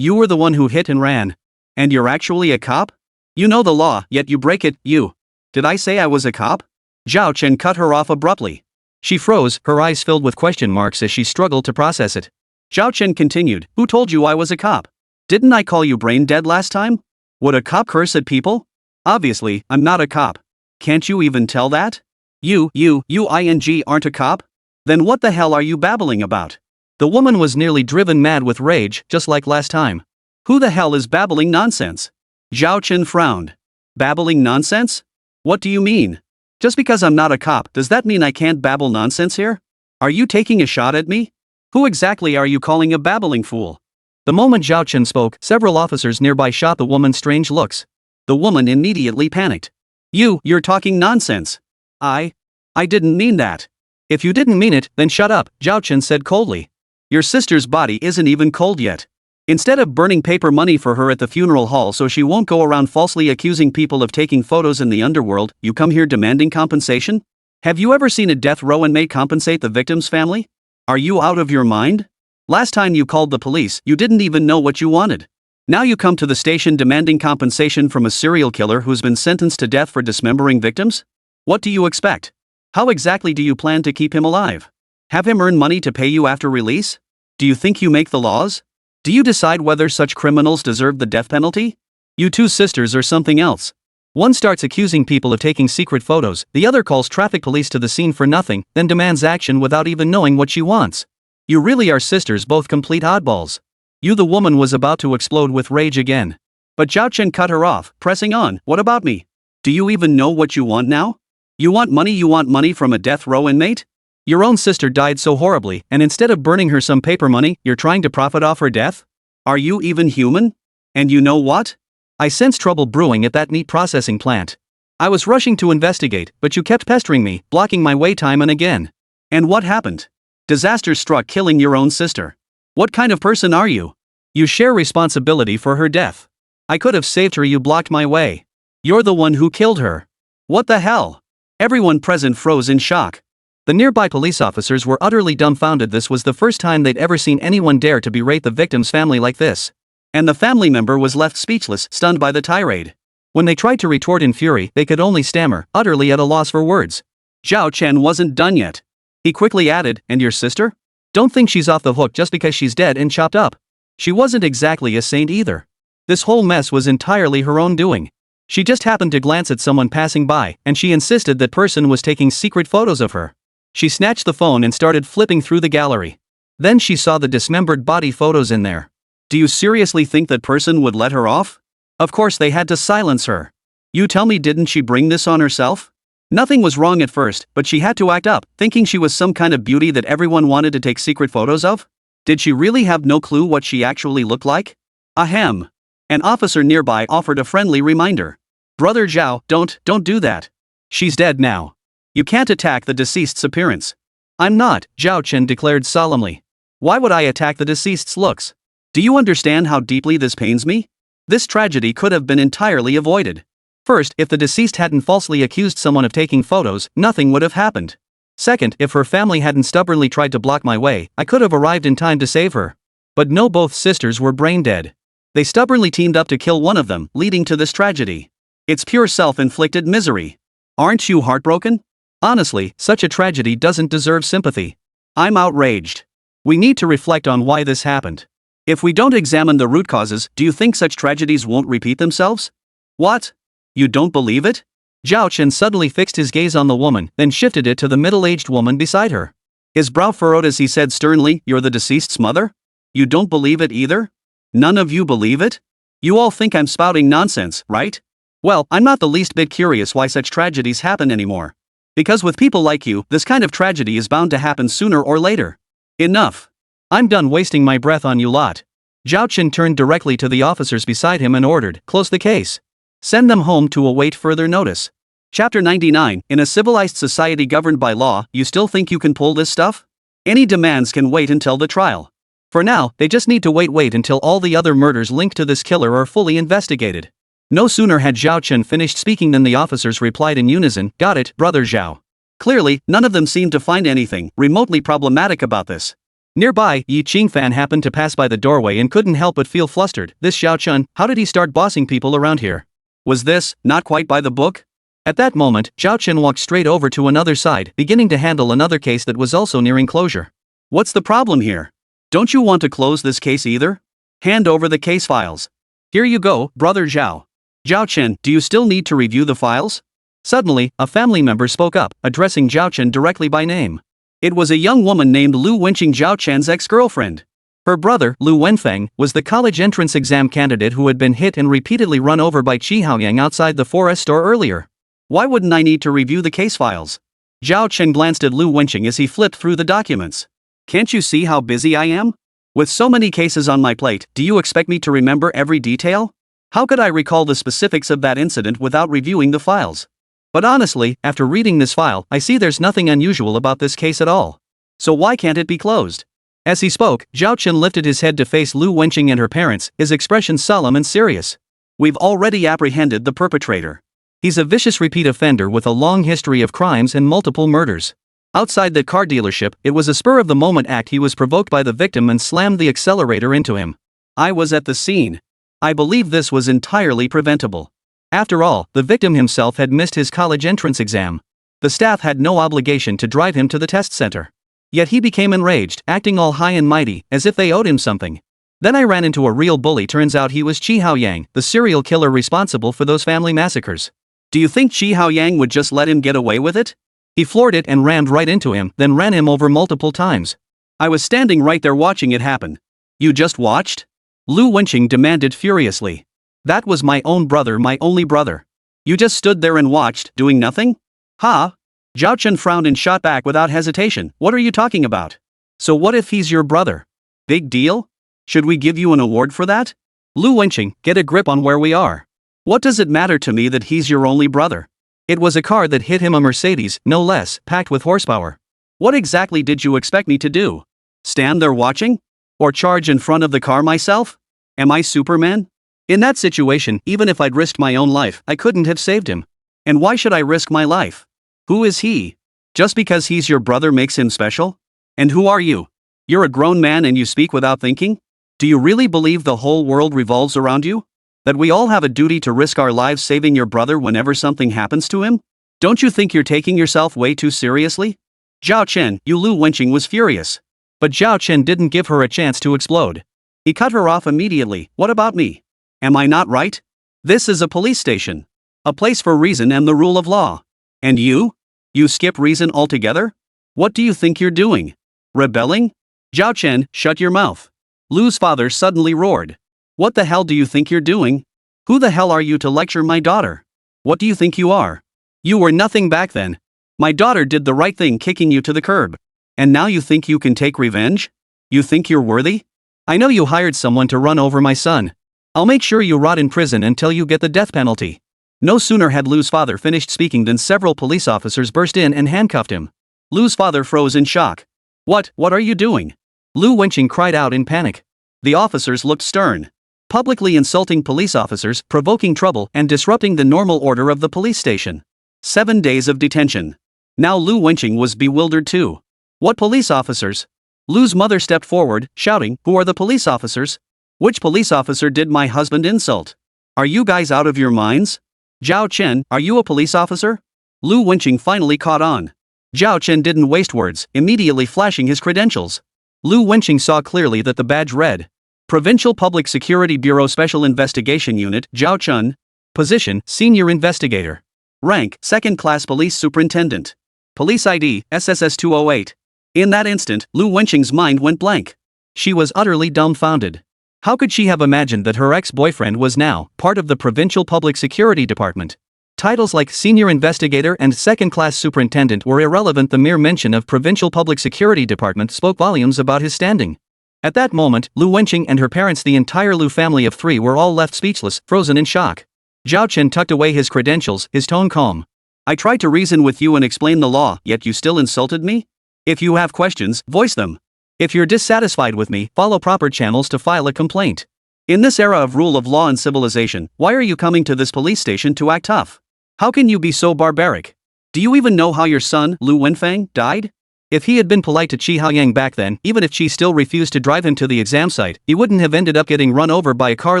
were the one who hit and ran. And you're actually a cop? You know the law, yet you break it, you. Did I say I was a cop? Zhao Chen cut her off abruptly. She froze, her eyes filled with question marks as she struggled to process it. Zhao Chen continued, Who told you I was a cop? Didn't I call you brain dead last time? Would a cop curse at people? Obviously, I'm not a cop. Can't you even tell that? You aren't a cop? Then what the hell are you babbling about? The woman was nearly driven mad with rage, just like last time. Who the hell is babbling nonsense? Zhao Chen frowned. Babbling nonsense? What do you mean? Just because I'm not a cop, does that mean I can't babble nonsense here? Are you taking a shot at me? Who exactly are you calling a babbling fool? The moment Zhao Chen spoke, several officers nearby shot the woman strange looks. The woman immediately panicked. You're talking nonsense. I didn't mean that. If you didn't mean it, then shut up, Zhao Chen said coldly. Your sister's body isn't even cold yet. Instead of burning paper money for her at the funeral hall so she won't go around falsely accusing people of taking photos in the underworld, you come here demanding compensation? Have you ever seen a death row inmate compensate the victim's family? Are you out of your mind? Last time you called the police, you didn't even know what you wanted. Now you come to the station demanding compensation from a serial killer who's been sentenced to death for dismembering victims? What do you expect? How exactly do you plan to keep him alive? Have him earn money to pay you after release? Do you think you make the laws? Do you decide whether such criminals deserve the death penalty? You two sisters are something else. One starts accusing people of taking secret photos, the other calls traffic police to the scene for nothing, then demands action without even knowing what she wants. You really are sisters, both complete oddballs. The woman was about to explode with rage again. But Zhao Chen cut her off, pressing on, What about me? Do you even know what you want now? You want money from a death row inmate? Your own sister died so horribly, and instead of burning her some paper money, you're trying to profit off her death? Are you even human? And you know what? I sensed trouble brewing at that meat processing plant. I was rushing to investigate, but you kept pestering me, blocking my way time and again. And what happened? Disaster struck, killing your own sister. What kind of person are you? You share responsibility for her death. I could have saved her, you blocked my way. You're the one who killed her. What the hell? Everyone present froze in shock. The nearby police officers were utterly dumbfounded. This was the first time they'd ever seen anyone dare to berate the victim's family like this. And the family member was left speechless, stunned by the tirade. When they tried to retort in fury, they could only stammer, utterly at a loss for words. Zhao Chen wasn't done yet. He quickly added, "And your sister? Don't think she's off the hook just because she's dead and chopped up. She wasn't exactly a saint either. This whole mess was entirely her own doing. She just happened to glance at someone passing by, and she insisted that person was taking secret photos of her. She snatched the phone and started flipping through the gallery. Then she saw the dismembered body photos in there. Do you seriously think that person would let her off? Of course they had to silence her. You tell me, didn't she bring this on herself? Nothing was wrong at first, but she had to act up, thinking she was some kind of beauty that everyone wanted to take secret photos of? Did she really have no clue what she actually looked like? Ahem. An officer nearby offered a friendly reminder. Brother Zhao, don't do that. She's dead now. You can't attack the deceased's appearance. I'm not, Zhao Chen declared solemnly. Why would I attack the deceased's looks? Do you understand how deeply this pains me? This tragedy could have been entirely avoided. First, if the deceased hadn't falsely accused someone of taking photos, nothing would have happened. Second, if her family hadn't stubbornly tried to block my way, I could have arrived in time to save her. But no, both sisters were brain dead. They stubbornly teamed up to kill one of them, leading to this tragedy. It's pure self-inflicted misery. Aren't you heartbroken? Honestly, such a tragedy doesn't deserve sympathy. I'm outraged. We need to reflect on why this happened. If we don't examine the root causes, do you think such tragedies won't repeat themselves? What? You don't believe it? Zhao Chen suddenly fixed his gaze on the woman, then shifted it to the middle-aged woman beside her. His brow furrowed as he said sternly, "You're the deceased's mother? You don't believe it either? None of you believe it? You all think I'm spouting nonsense, right? Well, I'm not the least bit curious why such tragedies happen anymore. Because with people like you, this kind of tragedy is bound to happen sooner or later. Enough. I'm done wasting my breath on you lot." Zhao Chen turned directly to the officers beside him and ordered, "Close the case. Send them home to await further notice." Chapter 99. In a civilized society governed by law, you still think you can pull this stuff? Any demands can wait until the trial. For now, they just need to wait until all the other murders linked to this killer are fully investigated. No sooner had Zhao Chen finished speaking than the officers replied in unison, "Got it, Brother Zhao." Clearly, none of them seemed to find anything remotely problematic about this. Nearby, Yi Qingfan happened to pass by the doorway and couldn't help but feel flustered. This Zhao Chen, how did he start bossing people around here? Was this not quite by the book? At that moment, Zhao Chen walked straight over to another side, beginning to handle another case that was also nearing closure. What's the problem here? Don't you want to close this case either? Hand over the case files. Here you go, Brother Zhao. Zhao Chen, do you still need to review the files? Suddenly, a family member spoke up, addressing Zhao Chen directly by name. It was a young woman named Lu Wenqing, Zhao Chen's ex-girlfriend. Her brother, Lu Wenfeng, was the college entrance exam candidate who had been hit and repeatedly run over by Qi Haoyang outside the forest store earlier. Why wouldn't I need to review the case files? Zhao Chen glanced at Lu Wenqing as he flipped through the documents. Can't you see how busy I am? With so many cases on my plate, do you expect me to remember every detail? How could I recall the specifics of that incident without reviewing the files? But honestly, after reading this file, I see there's nothing unusual about this case at all. So why can't it be closed? As he spoke, Zhao Chen lifted his head to face Lu Wenqing and her parents, his expression solemn and serious. We've already apprehended the perpetrator. He's a vicious repeat offender with a long history of crimes and multiple murders. Outside the car dealership, it was a spur-of-the-moment act. He was provoked by the victim and slammed the accelerator into him. I was at the scene. I believe this was entirely preventable. After all, the victim himself had missed his college entrance exam. The staff had no obligation to drive him to the test center. Yet he became enraged, acting all high and mighty, as if they owed him something. Then I ran into a real bully. Turns out he was Qi Haoyang, the serial killer responsible for those family massacres. Do you think Qi Haoyang would just let him get away with it? He floored it and rammed right into him, then ran him over multiple times. I was standing right there watching it happen. You just watched? Lu Wenqing demanded furiously. That was my own brother, my only brother. You just stood there and watched, doing nothing? Ha? Zhao Chen frowned and shot back without hesitation. What are you talking about? So what if he's your brother? Big deal? Should we give you an award for that? Lu Wenqing, get a grip on where we are. What does it matter to me that he's your only brother? It was a car that hit him, a Mercedes, no less, packed with horsepower. What exactly did you expect me to do? Stand there watching? Or charge in front of the car myself? Am I Superman? In that situation, even if I'd risked my own life, I couldn't have saved him. And why should I risk my life? Who is he? Just because he's your brother makes him special? And who are you? You're a grown man and you speak without thinking? Do you really believe the whole world revolves around you? That we all have a duty to risk our lives saving your brother whenever something happens to him? Don't you think you're taking yourself way too seriously? Zhao Chen, Lu Wenqing was furious. But Zhao Chen didn't give her a chance to explode. He cut her off immediately. What about me? Am I not right? This is a police station. A place for reason and the rule of law. And you? You skip reason altogether? What do you think you're doing? Rebelling? Zhao Chen, shut your mouth. Lu's father suddenly roared. What the hell do you think you're doing? Who the hell are you to lecture my daughter? What do you think you are? You were nothing back then. My daughter did the right thing kicking you to the curb. And now you think you can take revenge? You think you're worthy? I know you hired someone to run over my son. I'll make sure you rot in prison until you get the death penalty. No sooner had Lu's father finished speaking than several police officers burst in and handcuffed him. Lu's father froze in shock. What are you doing? Lu Wenqing cried out in panic. The officers looked stern. Publicly insulting police officers, provoking trouble, and disrupting the normal order of the police station. 7 days of detention. Now Lu Wenqing was bewildered too. What police officers? Lu's mother stepped forward, shouting, Who are the police officers? Which police officer did my husband insult? Are you guys out of your minds? Zhao Chen, are you a police officer? Lu Wenqing finally caught on. Zhao Chen didn't waste words, immediately flashing his credentials. Lu Wenqing saw clearly that the badge read, Provincial Public Security Bureau Special Investigation Unit, Zhao Chen. Position, Senior Investigator. Rank, Second Class Police Superintendent. Police ID, SSS 208. In that instant, Lu Wenqing's mind went blank. She was utterly dumbfounded. How could she have imagined that her ex-boyfriend was now part of the Provincial Public Security Department? Titles like Senior Investigator and Second Class Superintendent were irrelevant. The mere mention of Provincial Public Security Department spoke volumes about his standing. At that moment, Lu Wenqing and her parents, the entire Lu family of 3, were all left speechless, frozen in shock. Zhao Chen tucked away his credentials, his tone calm. I tried to reason with you and explain the law, yet you still insulted me? If you have questions, voice them. If you're dissatisfied with me, follow proper channels to file a complaint. In this era of rule of law and civilization, why are you coming to this police station to act tough? How can you be so barbaric? Do you even know how your son, Lu Wenfeng, died? If he had been polite to Qi Haoyang back then, even if Qi still refused to drive him to the exam site, he wouldn't have ended up getting run over by a car,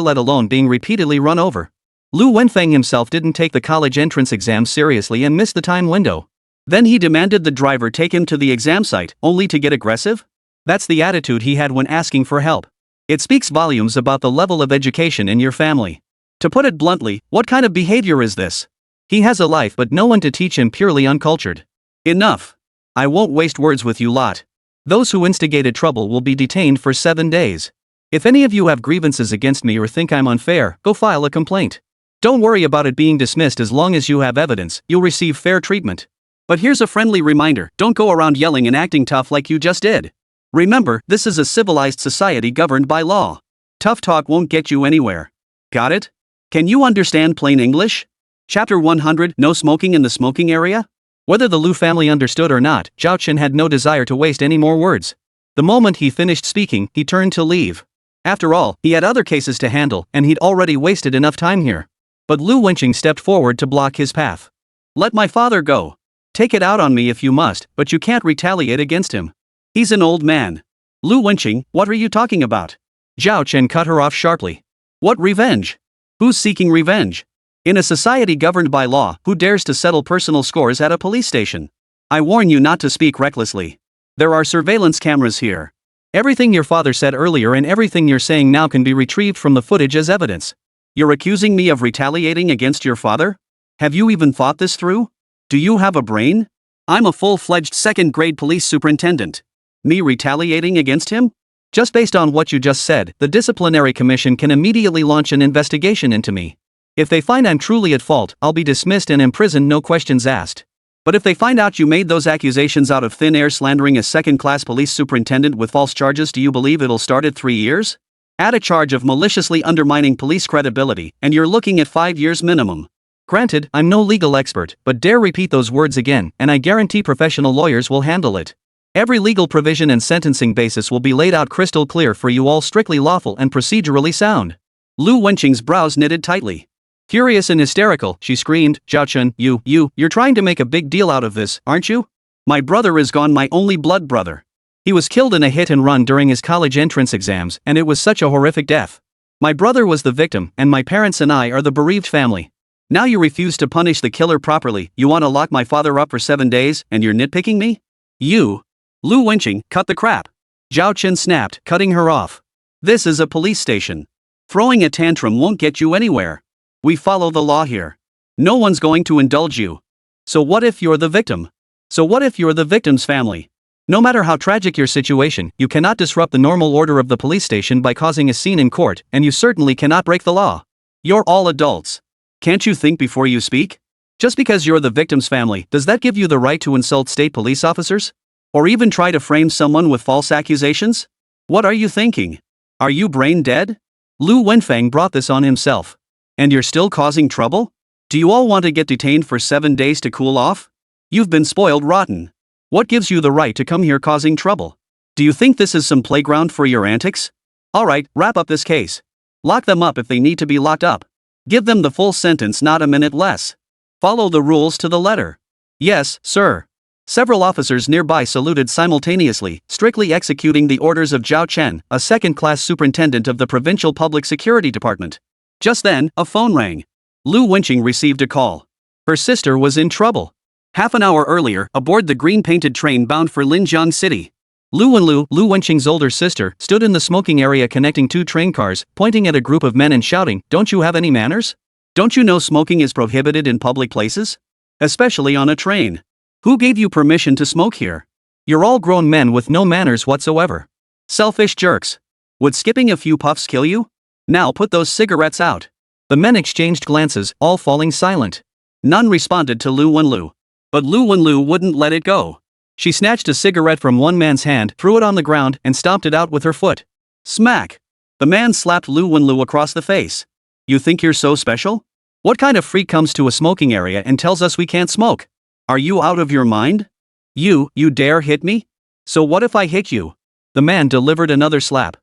let alone being repeatedly run over. Lu Wenfeng himself didn't take the college entrance exam seriously and missed the time window. Then he demanded the driver take him to the exam site, only to get aggressive? That's the attitude he had when asking for help. It speaks volumes about the level of education in your family. To put it bluntly, what kind of behavior is this? He has a life but no one to teach him, purely uncultured. Enough. I won't waste words with you lot. Those who instigated trouble will be detained for 7 days. If any of you have grievances against me or think I'm unfair, go file a complaint. Don't worry about it being dismissed. As long as you have evidence, you'll receive fair treatment. But here's a friendly reminder, don't go around yelling and acting tough like you just did. Remember, this is a civilized society governed by law. Tough talk won't get you anywhere. Got it? Can you understand plain English? Chapter 100, No Smoking in the Smoking Area? Whether the Lu family understood or not, Zhao Chen had no desire to waste any more words. The moment he finished speaking, he turned to leave. After all, he had other cases to handle, and he'd already wasted enough time here. But Lu Wenqing stepped forward to block his path. Let my father go. Take it out on me if you must, but you can't retaliate against him. He's an old man. Lu Wenqing, what are you talking about? Zhao Chen cut her off sharply. What revenge? Who's seeking revenge? In a society governed by law, who dares to settle personal scores at a police station? I warn you not to speak recklessly. There are surveillance cameras here. Everything your father said earlier and everything you're saying now can be retrieved from the footage as evidence. You're accusing me of retaliating against your father? Have you even thought this through? Do you have a brain? I'm a full-fledged second-grade police superintendent. Me retaliating against him? Just based on what you just said, the disciplinary commission can immediately launch an investigation into me. If they find I'm truly at fault, I'll be dismissed and imprisoned, no questions asked. But if they find out you made those accusations out of thin air, slandering a second-class police superintendent with false charges, do you believe it'll start at 3 years? Add a charge of maliciously undermining police credibility, and you're looking at 5 years minimum. Granted, I'm no legal expert, but dare repeat those words again, and I guarantee professional lawyers will handle it. Every legal provision and sentencing basis will be laid out crystal clear for you all, strictly lawful and procedurally sound. Lu Wenqing's brows knitted tightly. Furious and hysterical, she screamed, Zhao Chen, you're trying to make a big deal out of this, aren't you? My brother is gone, my only blood brother. He was killed in a hit and run during his college entrance exams, and it was such a horrific death. My brother was the victim, and my parents and I are the bereaved family. Now you refuse to punish the killer properly. You want to lock my father up for 7 days, and you're nitpicking me? You, Lu Wenqing, cut the crap. Zhao Chen snapped, cutting her off. This is a police station. Throwing a tantrum won't get you anywhere. We follow the law here. No one's going to indulge you. So what if you're the victim? So what if you're the victim's family? No matter how tragic your situation, you cannot disrupt the normal order of the police station by causing a scene in court, and you certainly cannot break the law. You're all adults. Can't you think before you speak? Just because you're the victim's family, does that give you the right to insult state police officers? Or even try to frame someone with false accusations? What are you thinking? Are you brain dead? Lu Wenfeng brought this on himself. And you're still causing trouble? Do you all want to get detained for 7 days to cool off? You've been spoiled rotten. What gives you the right to come here causing trouble? Do you think this is some playground for your antics? Alright, wrap up this case. Lock them up if they need to be locked up. Give them the full sentence, not a minute less. Follow the rules to the letter. Yes, sir. Several officers nearby saluted simultaneously, strictly executing the orders of Zhao Chen, a second-class superintendent of the Provincial Public Security Department. Just then, a phone rang. Lu Wenqing received a call. Her sister was in trouble. Half an hour earlier, aboard the green-painted train bound for Linjiang City. Lu Wenqing's older sister, stood in the smoking area connecting 2 train cars, pointing at a group of men and shouting, "Don't you have any manners? Don't you know smoking is prohibited in public places? Especially on a train. Who gave you permission to smoke here? You're all grown men with no manners whatsoever. Selfish jerks. Would skipping a few puffs kill you? Now put those cigarettes out." The men exchanged glances, all falling silent. None responded to Lu Wenlu. But Lu Wenlu wouldn't let it go. She snatched a cigarette from one man's hand, threw it on the ground, and stomped it out with her foot. Smack! The man slapped Lu Wenlu across the face. You think you're so special? What kind of freak comes to a smoking area and tells us we can't smoke? Are you out of your mind? You dare hit me? So what if I hit you? The man delivered another slap.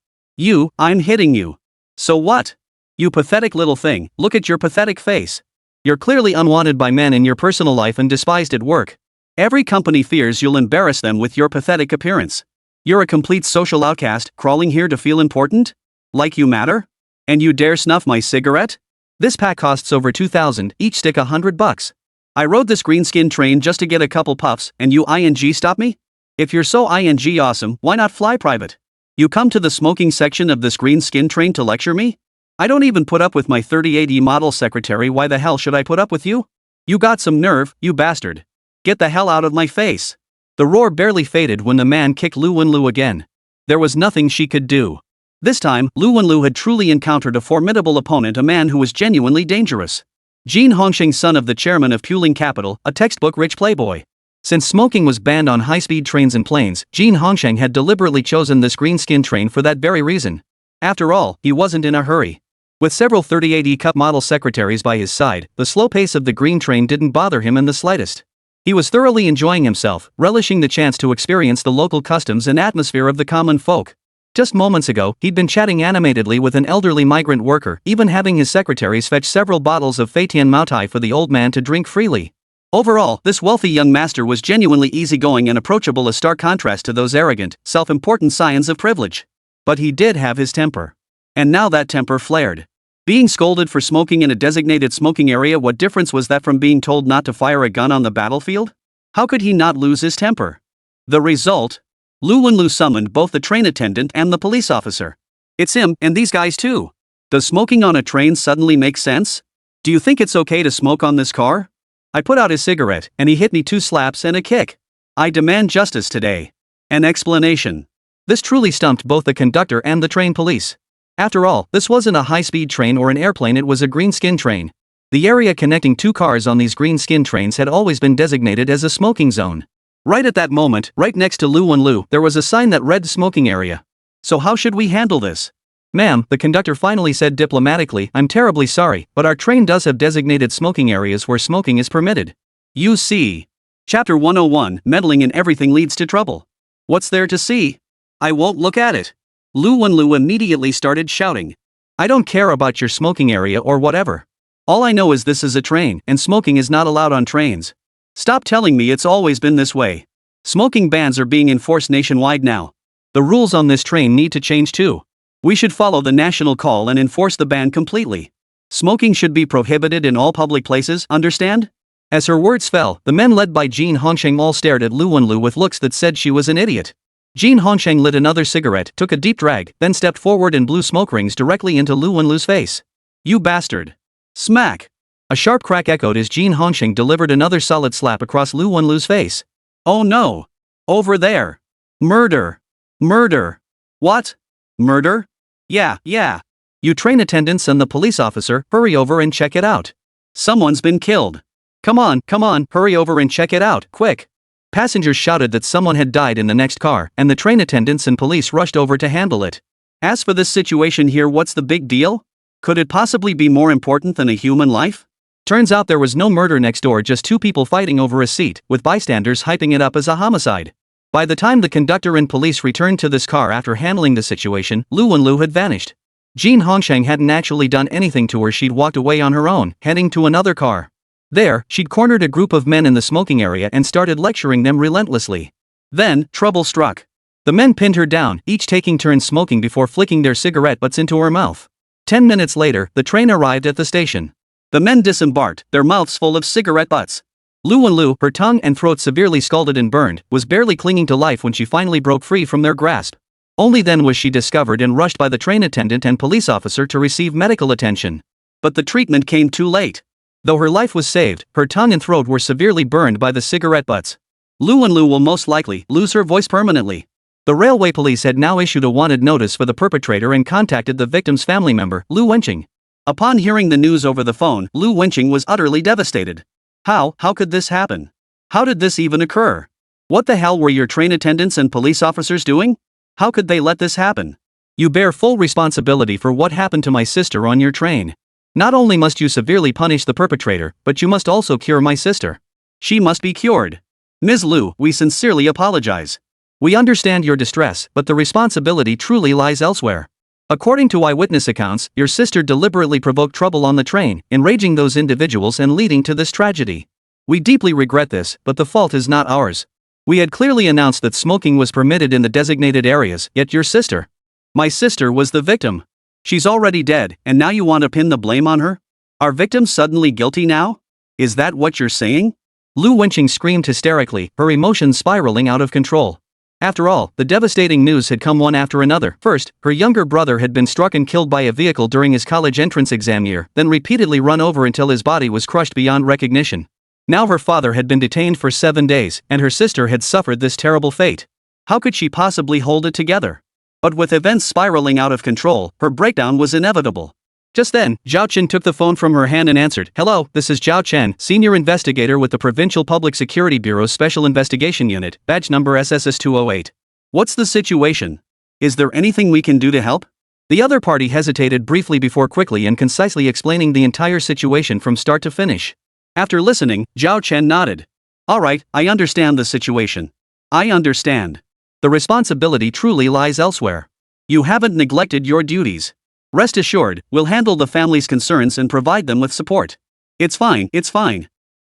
I'm hitting you. So what? You pathetic little thing, look at your pathetic face. You're clearly unwanted by men in your personal life and despised at work. Every company fears you'll embarrass them with your pathetic appearance. You're a complete social outcast, crawling here to feel important? Like you matter? And you dare snuff my cigarette? This pack costs over 2,000, each stick $100. I rode this greenskin train just to get a couple puffs, and you stop me? If you're so awesome, why not fly private? You come to the smoking section of this greenskin train to lecture me? I don't even put up with my 38E model secretary, why the hell should I put up with you? You got some nerve, you bastard. Get the hell out of my face. The roar barely faded when the man kicked Lu Wenlu again. There was nothing she could do. This time, Lu Wenlu had truly encountered a formidable opponent, a man who was genuinely dangerous. Jin Hongsheng, son of the chairman of Puling Capital, a textbook rich playboy. Since smoking was banned on high-speed trains and planes, Jin Hongsheng had deliberately chosen this greenskin train for that very reason. After all, he wasn't in a hurry. With several 38E Cup model secretaries by his side, the slow pace of the green train didn't bother him in the slightest. He was thoroughly enjoying himself, relishing the chance to experience the local customs and atmosphere of the common folk. Just moments ago, he'd been chatting animatedly with an elderly migrant worker, even having his secretaries fetch several bottles of Feitian Maotai for the old man to drink freely. Overall, this wealthy young master was genuinely easygoing and approachable, a stark contrast to those arrogant, self-important scions of privilege. But he did have his temper. And now that temper flared. Being scolded for smoking in a designated smoking area, what difference was that from being told not to fire a gun on the battlefield? How could he not lose his temper? The result? Lu Wenlu summoned both the train attendant and the police officer. It's him, and these guys too. Does smoking on a train suddenly make sense? Do you think it's okay to smoke on this car? I put out his cigarette, and he hit me 2 slaps and a kick. I demand justice today. An explanation. This truly stumped both the conductor and the train police. After all, this wasn't a high-speed train or an airplane, it was a greenskin train. The area connecting 2 cars on these greenskin trains had always been designated as a smoking zone. Right at that moment, right next to Lu Wenlu, there was a sign that read smoking area. So how should we handle this? Ma'am, the conductor finally said diplomatically, I'm terribly sorry, but our train does have designated smoking areas where smoking is permitted. You see. Chapter 101, Meddling in Everything Leads to Trouble. What's there to see? I won't look at it. Lu Wenlu immediately started shouting. I don't care about your smoking area or whatever. All I know is this is a train, and smoking is not allowed on trains. Stop telling me it's always been this way. Smoking bans are being enforced nationwide now. The rules on this train need to change too. We should follow the national call and enforce the ban completely. Smoking should be prohibited in all public places, understand? As her words fell, the men led by Jin Hongsheng all stared at Lu Wenlu with looks that said she was an idiot. Jin Hongsheng lit another cigarette, took a deep drag, then stepped forward and blew smoke rings directly into Lu Wenlu's face. You bastard. Smack. A sharp crack echoed as Jin Hongsheng delivered another solid slap across Lu Wenlu's face. Oh no. Over there. Murder. Murder. What? Murder? Yeah. You train attendants and the police officer, hurry over and check it out. Someone's been killed. Come on, hurry over and check it out, quick. Passengers shouted that someone had died in the next car, and the train attendants and police rushed over to handle it. As for this situation here, what's the big deal? Could it possibly be more important than a human life? Turns out there was no murder next door, just two people fighting over a seat, with bystanders hyping it up as a homicide. By the time the conductor and police returned to this car after handling the situation, Lu Wenlu had vanished. Jin Hongsheng hadn't actually done anything to her, she'd walked away on her own, heading to another car. There, she'd cornered a group of men in the smoking area and started lecturing them relentlessly. Then, trouble struck. The men pinned her down, each taking turns smoking before flicking their cigarette butts into her mouth. 10 minutes later, the train arrived at the station. The men disembarked, their mouths full of cigarette butts. Lu Wenlu, her tongue and throat severely scalded and burned, was barely clinging to life when she finally broke free from their grasp. Only then was she discovered and rushed by the train attendant and police officer to receive medical attention. But the treatment came too late. Though her life was saved, her tongue and throat were severely burned by the cigarette butts. Lu Wenlu will most likely lose her voice permanently. The railway police had now issued a wanted notice for the perpetrator and contacted the victim's family member, Lu Wenqing. Upon hearing the news over the phone, Lu Wenqing was utterly devastated. How could this happen? How did this even occur? What the hell were your train attendants and police officers doing? How could they let this happen? You bear full responsibility for what happened to my sister on your train. Not only must you severely punish the perpetrator, but you must also cure my sister. She must be cured. Ms. Lu, we sincerely apologize. We understand your distress, but the responsibility truly lies elsewhere. According to eyewitness accounts, your sister deliberately provoked trouble on the train, enraging those individuals and leading to this tragedy. We deeply regret this, but the fault is not ours. We had clearly announced that smoking was permitted in the designated areas, yet your sister. My sister was the victim. She's already dead, and now you want to pin the blame on her? Are victims suddenly guilty now? Is that what you're saying? Lu Wenqing screamed hysterically, her emotions spiraling out of control. After all, the devastating news had come one after another. First, her younger brother had been struck and killed by a vehicle during his college entrance exam year, then repeatedly run over until his body was crushed beyond recognition. Now her father had been detained for 7 days, and her sister had suffered this terrible fate. How could she possibly hold it together? But with events spiraling out of control, her breakdown was inevitable. Just then, Zhao Chen took the phone from her hand and answered, "Hello, this is Zhao Chen, senior investigator with the Provincial Public Security Bureau's Special Investigation Unit, badge number SSS-208. What's the situation? Is there anything we can do to help?" The other party hesitated briefly before quickly and concisely explaining the entire situation from start to finish. After listening, Zhao Chen nodded. "All right, I understand the situation. I understand. The responsibility truly lies elsewhere. You haven't neglected your duties. Rest assured, we'll handle the family's concerns and provide them with support. It's fine.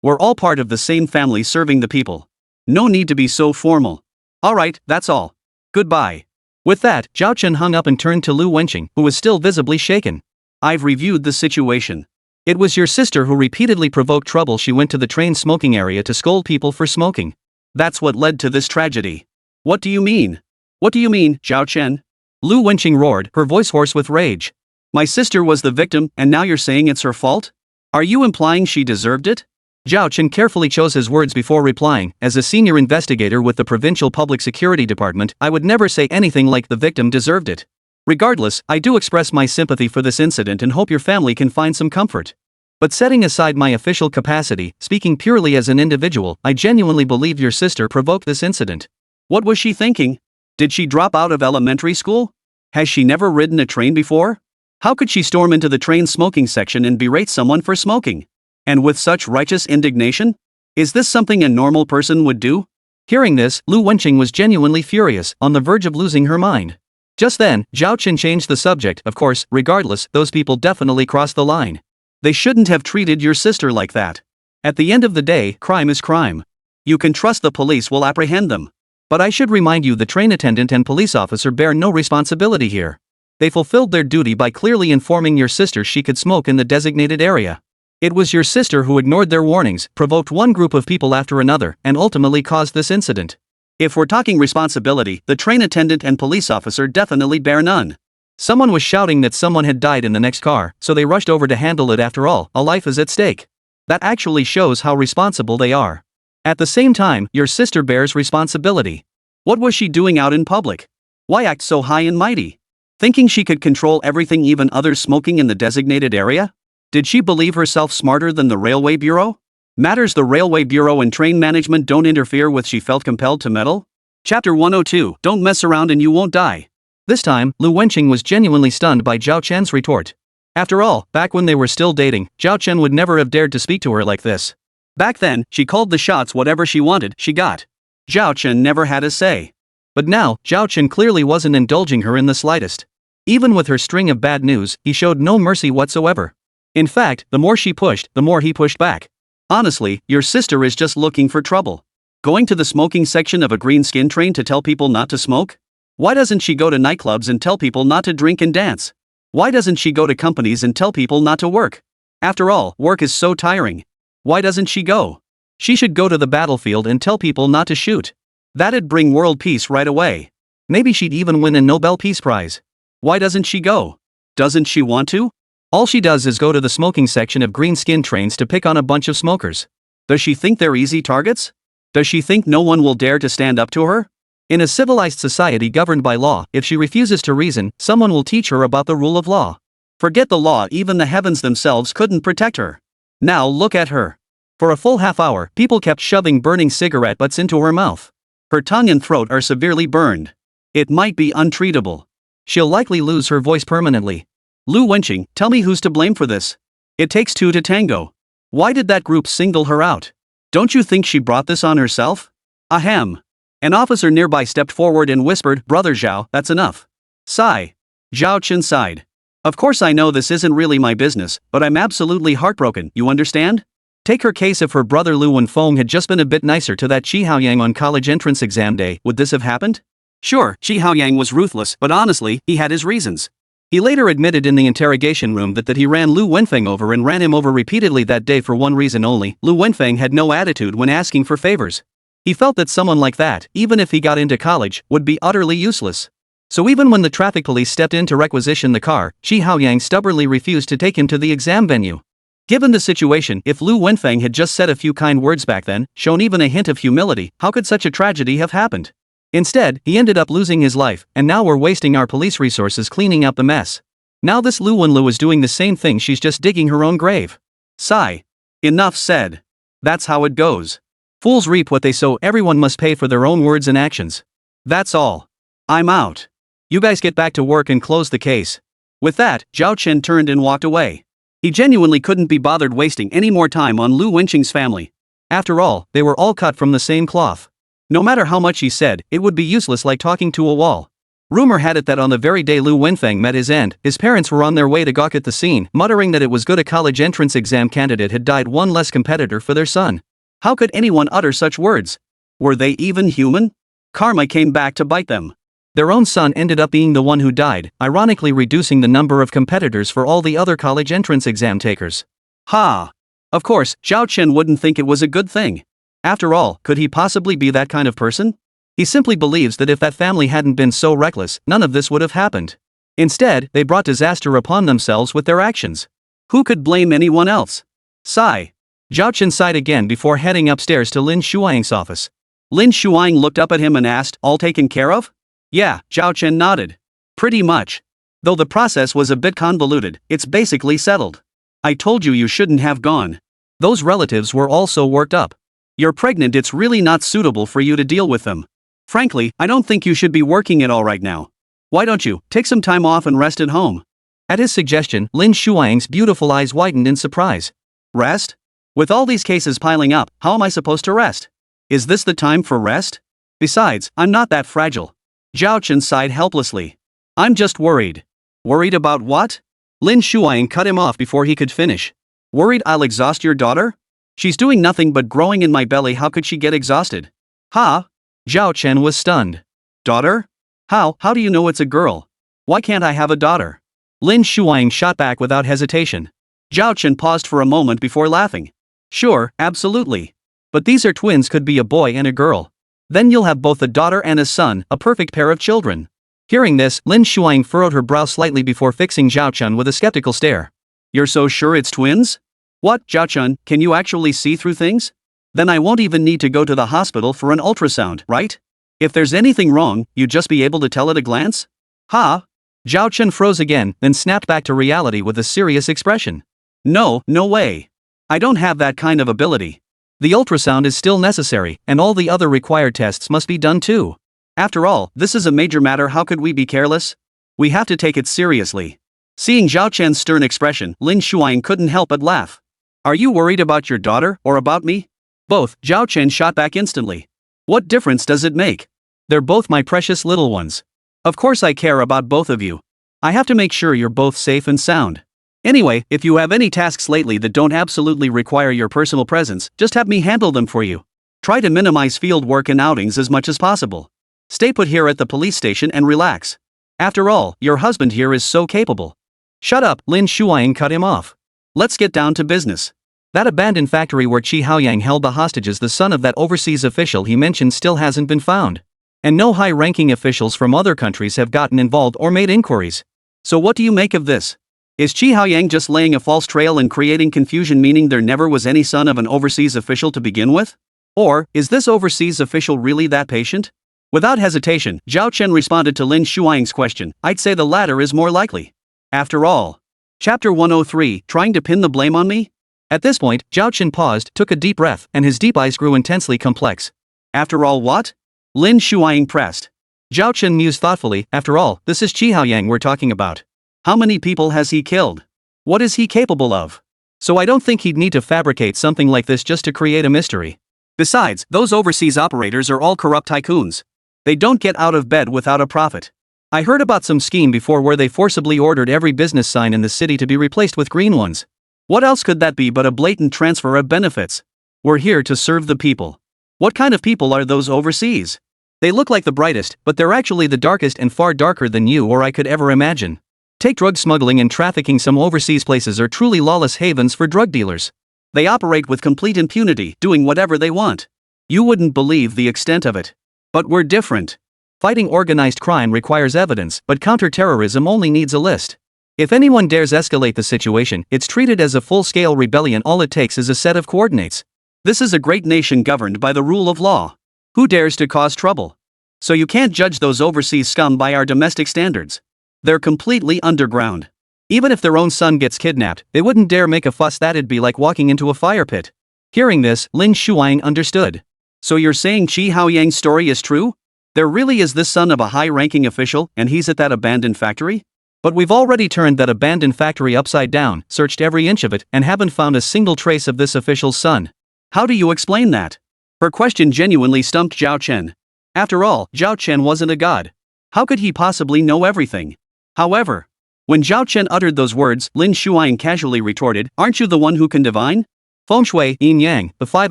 We're all part of the same family serving the people. No need to be so formal. All right, that's all. Goodbye." With that, Zhao Chen hung up and turned to Lu Wenqing, who was still visibly shaken. "I've reviewed the situation. It was your sister who repeatedly provoked trouble. She went to the train smoking area to scold people for smoking. That's what led to this tragedy." "What do you mean? What do you mean, Zhao Chen?" Lu Wenqing roared, her voice hoarse with rage. "My sister was the victim, and now you're saying it's her fault? Are you implying she deserved it?" Zhao Chen carefully chose his words before replying. "As a senior investigator with the Provincial Public Security Department, I would never say anything like the victim deserved it. Regardless, I do express my sympathy for this incident and hope your family can find some comfort. But setting aside my official capacity, speaking purely as an individual, I genuinely believe your sister provoked this incident. What was she thinking? Did she drop out of elementary school? Has she never ridden a train before? How could she storm into the train smoking section and berate someone for smoking? And with such righteous indignation? Is this something a normal person would do?" Hearing this, Lu Wenqing was genuinely furious, on the verge of losing her mind. Just then, Zhao Chen changed the subject. "Of course, regardless, those people definitely crossed the line. They shouldn't have treated your sister like that. At the end of the day, crime is crime. You can trust the police will apprehend them. But I should remind you the train attendant and police officer bear no responsibility here. They fulfilled their duty by clearly informing your sister she could smoke in the designated area. It was your sister who ignored their warnings, provoked one group of people after another, and ultimately caused this incident. If we're talking responsibility, the train attendant and police officer definitely bear none. Someone was shouting that someone had died in the next car, so they rushed over to handle it. After all, a life is at stake. That actually shows how responsible they are. At the same time, your sister bears responsibility. What was she doing out in public? Why act so high and mighty? Thinking she could control everything, even others smoking in the designated area? Did she believe herself smarter than the Railway Bureau? Matters the Railway Bureau and train management don't interfere with, she felt compelled to meddle? Chapter 102, Don't mess around and you won't die. This time, Lu Wenqing was genuinely stunned by Zhao Chen's retort. After all, back when they were still dating, Zhao Chen would never have dared to speak to her like this. Back then, she called the shots. Whatever she wanted, she got. Zhao Chen never had a say. But now, Zhao Chen clearly wasn't indulging her in the slightest. Even with her string of bad news, he showed no mercy whatsoever. In fact, the more she pushed, the more he pushed back. Honestly, your sister is just looking for trouble. Going to the smoking section of a green skin train to tell people not to smoke? Why doesn't she go to nightclubs and tell people not to drink and dance? Why doesn't she go to companies and tell people not to work? After all, work is so tiring. Why doesn't she go? She should go to the battlefield and tell people not to shoot. That'd bring world peace right away. Maybe she'd even win a Nobel Peace Prize. Why doesn't she go? Doesn't she want to? All she does is go to the smoking section of green skin trains to pick on a bunch of smokers. Does she think they're easy targets? Does she think no one will dare to stand up to her? In a civilized society governed by law, if she refuses to reason, someone will teach her about the rule of law. Forget the law, even the heavens themselves couldn't protect her. Now look at her. For a full half hour, people kept shoving burning cigarette butts into her mouth. Her tongue and throat are severely burned. It might be untreatable. She'll likely lose her voice permanently. Lu Wenqing, tell me who's to blame for this. It takes two to tango. Why did that group single her out? Don't you think she brought this on herself? Ahem. An officer nearby stepped forward and whispered, Brother Zhao, that's enough. Sigh. Zhao Chen sighed. Of course I know this isn't really my business, but I'm absolutely heartbroken, you understand? Take her case. If her brother Lu Wenfeng had just been a bit nicer to that Qi Haoyang on college entrance exam day, would this have happened? Sure, Qi Haoyang was ruthless, but honestly, he had his reasons. He later admitted in the interrogation room that he ran Lu Wenfeng over and ran him over repeatedly that day for one reason only: Lu Wenfeng had no attitude when asking for favors. He felt that someone like that, even if he got into college, would be utterly useless. So even when the traffic police stepped in to requisition the car, Qi Haoyang stubbornly refused to take him to the exam venue. Given the situation, if Lu Wenfeng had just said a few kind words back then, shown even a hint of humility, how could such a tragedy have happened? Instead, he ended up losing his life, and now we're wasting our police resources cleaning up the mess. Now this Lu Wenlu is doing the same thing, she's just digging her own grave. Sigh. Enough said. That's how it goes. Fools reap what they sow. Everyone must pay for their own words and actions. That's all. I'm out. You guys get back to work and close the case. With that, Zhao Chen turned and walked away. He genuinely couldn't be bothered wasting any more time on Lu Wenqing's family. After all, they were all cut from the same cloth. No matter how much he said, it would be useless, like talking to a wall. Rumor had it that on the very day Lu Wenfeng met his end, his parents were on their way to gawk at the scene, muttering that it was good a college entrance exam candidate had died, one less competitor for their son. How could anyone utter such words? Were they even human? Karma came back to bite them. Their own son ended up being the one who died, ironically reducing the number of competitors for all the other college entrance exam takers. Ha! Of course, Zhao Chen wouldn't think it was a good thing. After all, could he possibly be that kind of person? He simply believes that if that family hadn't been so reckless, none of this would have happened. Instead, they brought disaster upon themselves with their actions. Who could blame anyone else? Sigh. Zhao Chen sighed again before heading upstairs to Lin Shuang's office. Lin Shuang looked up at him and asked, all taken care of? Yeah, Zhao Chen nodded. Pretty much. Though the process was a bit convoluted, it's basically settled. I told you shouldn't have gone. Those relatives were all so worked up. You're pregnant, it's really not suitable for you to deal with them. Frankly, I don't think you should be working at all right now. Why don't you take some time off and rest at home? At his suggestion, Lin Shuang's beautiful eyes widened in surprise. Rest? With all these cases piling up, how am I supposed to rest? Is this the time for rest? Besides, I'm not that fragile. Zhao Chen sighed helplessly. I'm just worried. Worried about what? Lin Shuang cut him off before he could finish. Worried I'll exhaust your daughter? She's doing nothing but growing in my belly, how could she get exhausted? Ha? Zhao Chen was stunned. Daughter? How do you know it's a girl? Why can't I have a daughter? Lin Shuang shot back without hesitation. Zhao Chen paused for a moment before laughing. Sure, absolutely. But these are twins, could be a boy and a girl. Then you'll have both a daughter and a son, a perfect pair of children. Hearing this, Lin Shuang furrowed her brow slightly before fixing Zhao Chen with a skeptical stare. You're so sure it's twins? What, Zhao Chen, can you actually see through things? Then I won't even need to go to the hospital for an ultrasound, right? If there's anything wrong, you'd just be able to tell at a glance? Ha! Zhao Chen froze again, then snapped back to reality with a serious expression. No, no way. I don't have that kind of ability. The ultrasound is still necessary, and all the other required tests must be done too. After all, this is a major matter. How could we be careless? We have to take it seriously. Seeing Zhao Chen's stern expression, Lin Shuang couldn't help but laugh. Are you worried about your daughter, or about me? Both, Zhao Chen shot back instantly. What difference does it make? They're both my precious little ones. Of course I care about both of you. I have to make sure you're both safe and sound. Anyway, if you have any tasks lately that don't absolutely require your personal presence, just have me handle them for you. Try to minimize field work and outings as much as possible. Stay put here at the police station and relax. After all, your husband here is so capable. Shut up, Lin Shuang cut him off. Let's get down to business. That abandoned factory where Qi Haoyang held the hostages, the son of that overseas official he mentioned, still hasn't been found. And no high-ranking officials from other countries have gotten involved or made inquiries. So what do you make of this? Is Qi Haoyang just laying a false trail and creating confusion, meaning there never was any son of an overseas official to begin with? Or, is this overseas official really that patient? Without hesitation, Zhao Chen responded to Lin Shuang's question. I'd say the latter is more likely. After all. Chapter 103, trying to pin the blame on me? At this point, Zhao Chen paused, took a deep breath, and his deep eyes grew intensely complex. After all what? Lin Shuang pressed. Zhao Chen mused thoughtfully. After all, this is Qi Haoyang we're talking about. How many people has he killed? What is he capable of? So I don't think he'd need to fabricate something like this just to create a mystery. Besides, those overseas operators are all corrupt tycoons. They don't get out of bed without a profit. I heard about some scheme before where they forcibly ordered every business sign in the city to be replaced with green ones. What else could that be but a blatant transfer of benefits? We're here to serve the people. What kind of people are those overseas? They look like the brightest, but they're actually the darkest and far darker than you or I could ever imagine. Take drug smuggling and trafficking. Some overseas places are truly lawless havens for drug dealers. They operate with complete impunity, doing whatever they want. You wouldn't believe the extent of it. But we're different. Fighting organized crime requires evidence, but counter-terrorism only needs a list. If anyone dares escalate the situation, it's treated as a full-scale rebellion. All it takes is a set of coordinates. This is a great nation governed by the rule of law. Who dares to cause trouble? So you can't judge those overseas scum by our domestic standards. They're completely underground. Even if their own son gets kidnapped, they wouldn't dare make a fuss. That'd be like walking into a fire pit. Hearing this, Lin Shuang understood. So you're saying Qi Haoyang's story is true? There really is this son of a high-ranking official, and he's at that abandoned factory? But we've already turned that abandoned factory upside down, searched every inch of it, and haven't found a single trace of this official's son. How do you explain that? Her question genuinely stumped Zhao Chen. After all, Zhao Chen wasn't a god. How could he possibly know everything? However, when Zhao Chen uttered those words, Lin Shuang casually retorted, aren't you the one who can divine? Feng Shui, Yin Yang, the 5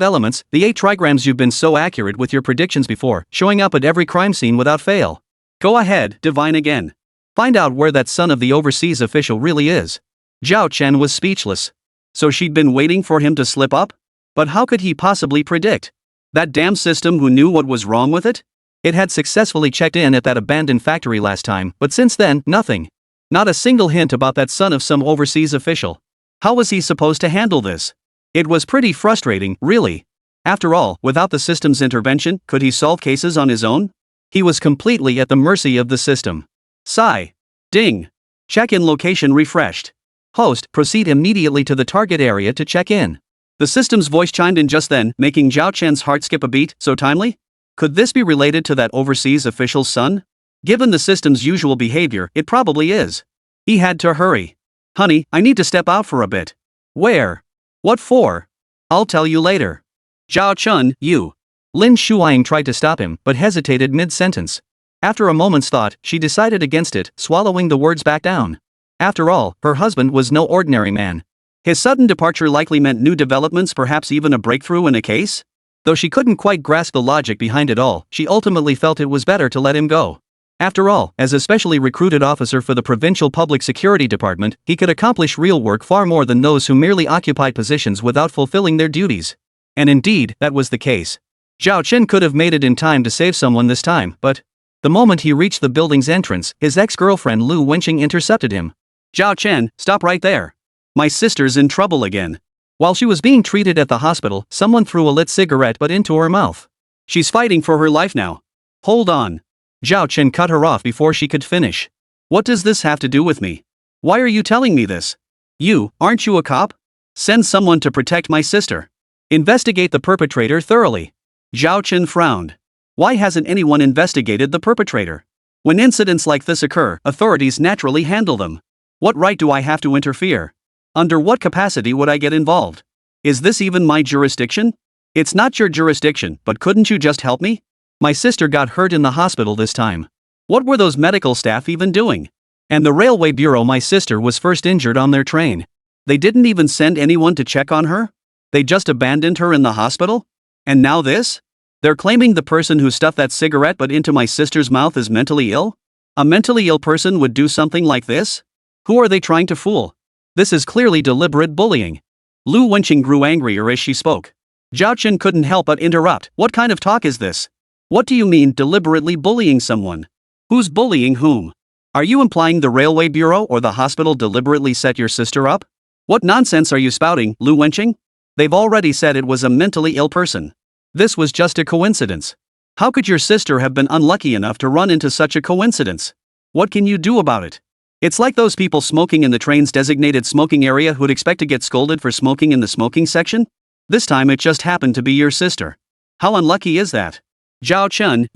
elements, the 8 trigrams. You've been so accurate with your predictions before, showing up at every crime scene without fail. Go ahead, divine again. Find out where that son of the overseas official really is. Zhao Chen was speechless. So she'd been waiting for him to slip up? But how could he possibly predict? That damn system who knew what was wrong with it? It had successfully checked in at that abandoned factory last time, but since then, nothing. Not a single hint about that son of some overseas official. How was he supposed to handle this? It was pretty frustrating, really. After all, without the system's intervention, could he solve cases on his own? He was completely at the mercy of the system. Sigh. Ding. Check-in location refreshed. Host, proceed immediately to the target area to check in. The system's voice chimed in just then, making Zhao Chen's heart skip a beat. So timely? Could this be related to that overseas official's son? Given the system's usual behavior, it probably is. He had to hurry. Honey, I need to step out for a bit. Where? What for? I'll tell you later. Zhao Chen, you. Lin Shuang tried to stop him, but hesitated mid-sentence. After a moment's thought, she decided against it, swallowing the words back down. After all, her husband was no ordinary man. His sudden departure likely meant new developments, perhaps even a breakthrough in a case? Though she couldn't quite grasp the logic behind it all, she ultimately felt it was better to let him go. After all, as a specially recruited officer for the Provincial Public Security Department, he could accomplish real work far more than those who merely occupied positions without fulfilling their duties. And indeed, that was the case. Zhao Chen could have made it in time to save someone this time, but the moment he reached the building's entrance, his ex-girlfriend Lu Wenqing intercepted him. Zhao Chen, stop right there. My sister's in trouble again. While she was being treated at the hospital, someone threw a lit cigarette butt into her mouth. She's fighting for her life now. Hold on. Zhao Chen cut her off before she could finish. What does this have to do with me? Why are you telling me this? Aren't you a cop? Send someone to protect my sister. Investigate the perpetrator thoroughly. Zhao Chen frowned. Why hasn't anyone investigated the perpetrator? When incidents like this occur, authorities naturally handle them. What right do I have to interfere? Under what capacity would I get involved? Is this even my jurisdiction? It's not your jurisdiction, but couldn't you just help me? My sister got hurt in the hospital this time. What were those medical staff even doing? And the railway bureau, my sister was first injured on their train. They didn't even send anyone to check on her? They just abandoned her in the hospital? And now this? They're claiming the person who stuffed that cigarette butt into my sister's mouth is mentally ill? A mentally ill person would do something like this? Who are they trying to fool? This is clearly deliberate bullying. Lu Wenqing grew angrier as she spoke. Zhao Chen couldn't help but interrupt. What kind of talk is this? What do you mean deliberately bullying someone? Who's bullying whom? Are you implying the railway bureau or the hospital deliberately set your sister up? What nonsense are you spouting, Lu Wenqing? They've already said it was a mentally ill person. This was just a coincidence. How could your sister have been unlucky enough to run into such a coincidence? What can you do about it? It's like those people smoking in the train's designated smoking area who'd expect to get scolded for smoking in the smoking section? This time it just happened to be your sister. How unlucky is that? Zhao Chen,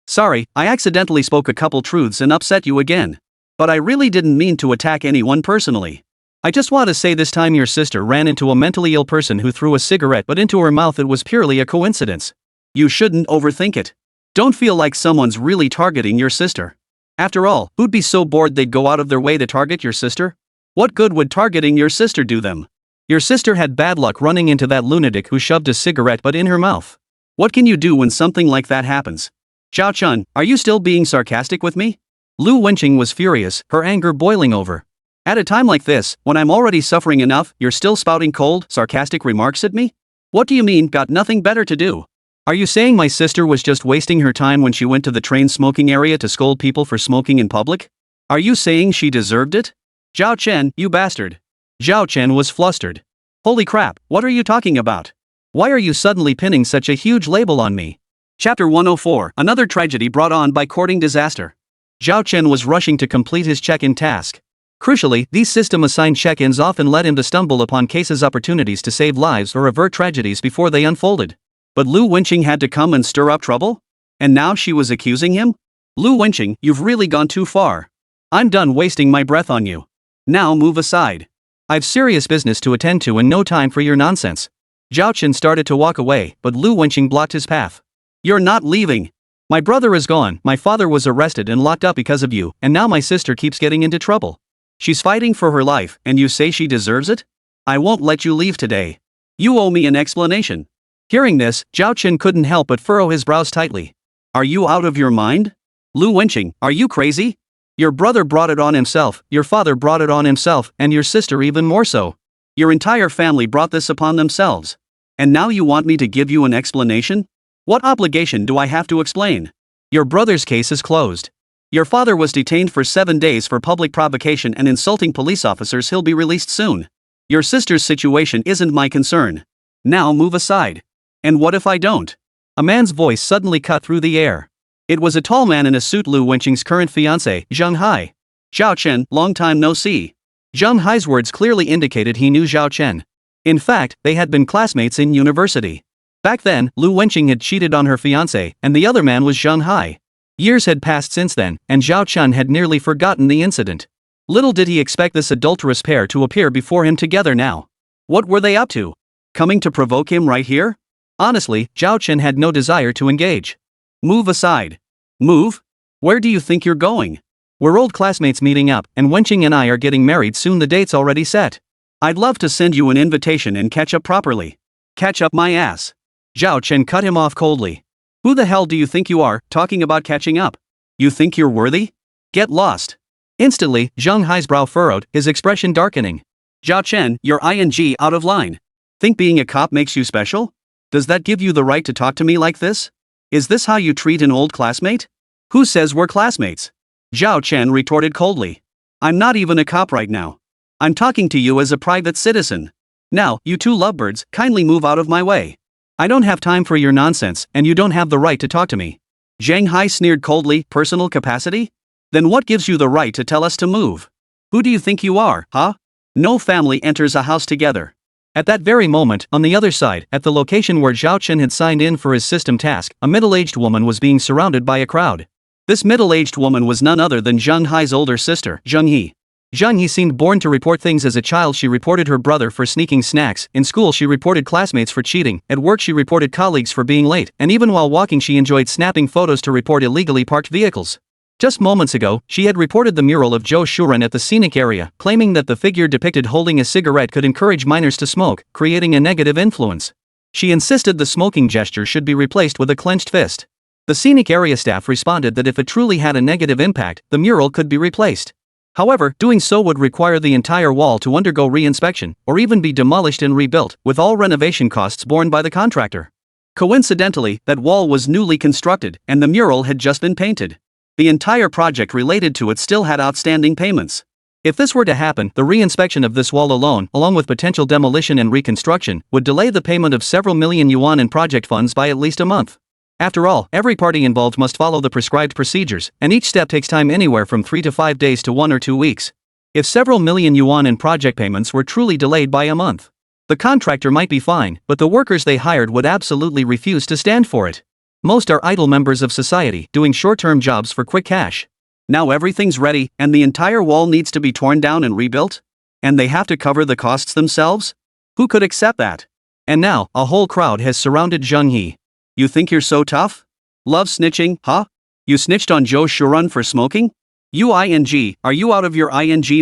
Sorry, I accidentally spoke a couple truths and upset you again. But I really didn't mean to attack anyone personally. I just want to say this time your sister ran into a mentally ill person who threw a cigarette butt into her mouth. It was purely a coincidence. You shouldn't overthink it. Don't feel like someone's really targeting your sister. After all, who'd be so bored they'd go out of their way to target your sister? What good would targeting your sister do them? Your sister had bad luck running into that lunatic who shoved a cigarette butt in her mouth. What can you do when something like that happens? Zhao Chen, are you still being sarcastic with me? Lu Wenqing was furious, her anger boiling over. At a time like this, when I'm already suffering enough, you're still spouting cold, sarcastic remarks at me? What do you mean, got nothing better to do? Are you saying my sister was just wasting her time when she went to the train smoking area to scold people for smoking in public? Are you saying she deserved it? Zhao Chen, you bastard. Zhao Chen was flustered. Holy crap, what are you talking about? Why are you suddenly pinning such a huge label on me? Chapter 104, another tragedy brought on by courting disaster. Zhao Chen was rushing to complete his check-in task. Crucially, these system-assigned check-ins often led him to stumble upon cases, opportunities to save lives or avert tragedies before they unfolded. But Lu Wenqing had to come and stir up trouble? And now she was accusing him? Lu Wenqing, you've really gone too far. I'm done wasting my breath on you. Now move aside. I've serious business to attend to and no time for your nonsense. Zhao Chen started to walk away, but Lu Wenqing blocked his path. You're not leaving. My brother is gone, my father was arrested and locked up because of you, and now my sister keeps getting into trouble. She's fighting for her life, and you say she deserves it? I won't let you leave today. You owe me an explanation. Hearing this, Zhao Chen couldn't help but furrow his brows tightly. Are you out of your mind? Lu Wenqing, are you crazy? Your brother brought it on himself, your father brought it on himself, and your sister even more so. Your entire family brought this upon themselves. And now you want me to give you an explanation? What obligation do I have to explain? Your brother's case is closed. Your father was detained for 7 days for public provocation and insulting police officers. He'll be released soon. Your sister's situation isn't my concern. Now move aside. And what if I don't? A man's voice suddenly cut through the air. It was a tall man in a suit, Lu Wenqing's current fiancé, Zheng Hai. Zhao Chen, long time no see. Zheng Hai's words clearly indicated he knew Zhao Chen. In fact, they had been classmates in university. Back then, Lu Wenqing had cheated on her fiancé, and the other man was Zheng Hai. Years had passed since then, and Zhao Chen had nearly forgotten the incident. Little did he expect this adulterous pair to appear before him together now. What were they up to? Coming to provoke him right here? Honestly, Zhao Chen had no desire to engage. Move aside. Move? Where do you think you're going? We're old classmates meeting up, and Wenqing and I are getting married soon. The date's already set. I'd love to send you an invitation and catch up properly. Catch up my ass. Zhao Chen cut him off coldly. Who the hell do you think you are, talking about catching up? You think you're worthy? Get lost. Instantly, Zhang Hai's brow furrowed, his expression darkening. Zhao Chen, you're ing out of line. Think being a cop makes you special? Does that give you the right to talk to me like this? Is this how you treat an old classmate? Who says we're classmates? Zhao Chen retorted coldly. I'm not even a cop right now. I'm talking to you as a private citizen. Now, you two lovebirds, kindly move out of my way. I don't have time for your nonsense, and you don't have the right to talk to me. Zhang Hai sneered coldly, personal capacity? Then what gives you the right to tell us to move? Who do you think you are, huh? No family enters a house together. At that very moment, on the other side, at the location where Zhao Chen had signed in for his system task, a middle-aged woman was being surrounded by a crowd. This middle-aged woman was none other than Zhang Hai's older sister, Zheng He. Zheng He seemed born to report things. As a child she reported her brother for sneaking snacks, in school she reported classmates for cheating, at work she reported colleagues for being late, and even while walking she enjoyed snapping photos to report illegally parked vehicles. Just moments ago, she had reported the mural of Zhou Shuren at the scenic area, claiming that the figure depicted holding a cigarette could encourage minors to smoke, creating a negative influence. She insisted the smoking gesture should be replaced with a clenched fist. The scenic area staff responded that if it truly had a negative impact, the mural could be replaced. However, doing so would require the entire wall to undergo re-inspection, or even be demolished and rebuilt, with all renovation costs borne by the contractor. Coincidentally, that wall was newly constructed, and the mural had just been painted. The entire project related to it still had outstanding payments. If this were to happen, the re-inspection of this wall alone, along with potential demolition and reconstruction, would delay the payment of several million yuan in project funds by at least a month. After all, every party involved must follow the prescribed procedures, and each step takes time anywhere from 3 to 5 days to 1 or 2 weeks. If several million yuan in project payments were truly delayed by a month, the contractor might be fine, but the workers they hired would absolutely refuse to stand for it. Most are idle members of society, doing short-term jobs for quick cash. Now everything's ready, and the entire wall needs to be torn down and rebuilt? And they have to cover the costs themselves? Who could accept that? And now, a whole crowd has surrounded Zheng He. You think you're so tough? Love snitching, huh? You snitched on Zhou Shuren for smoking? Are you out of your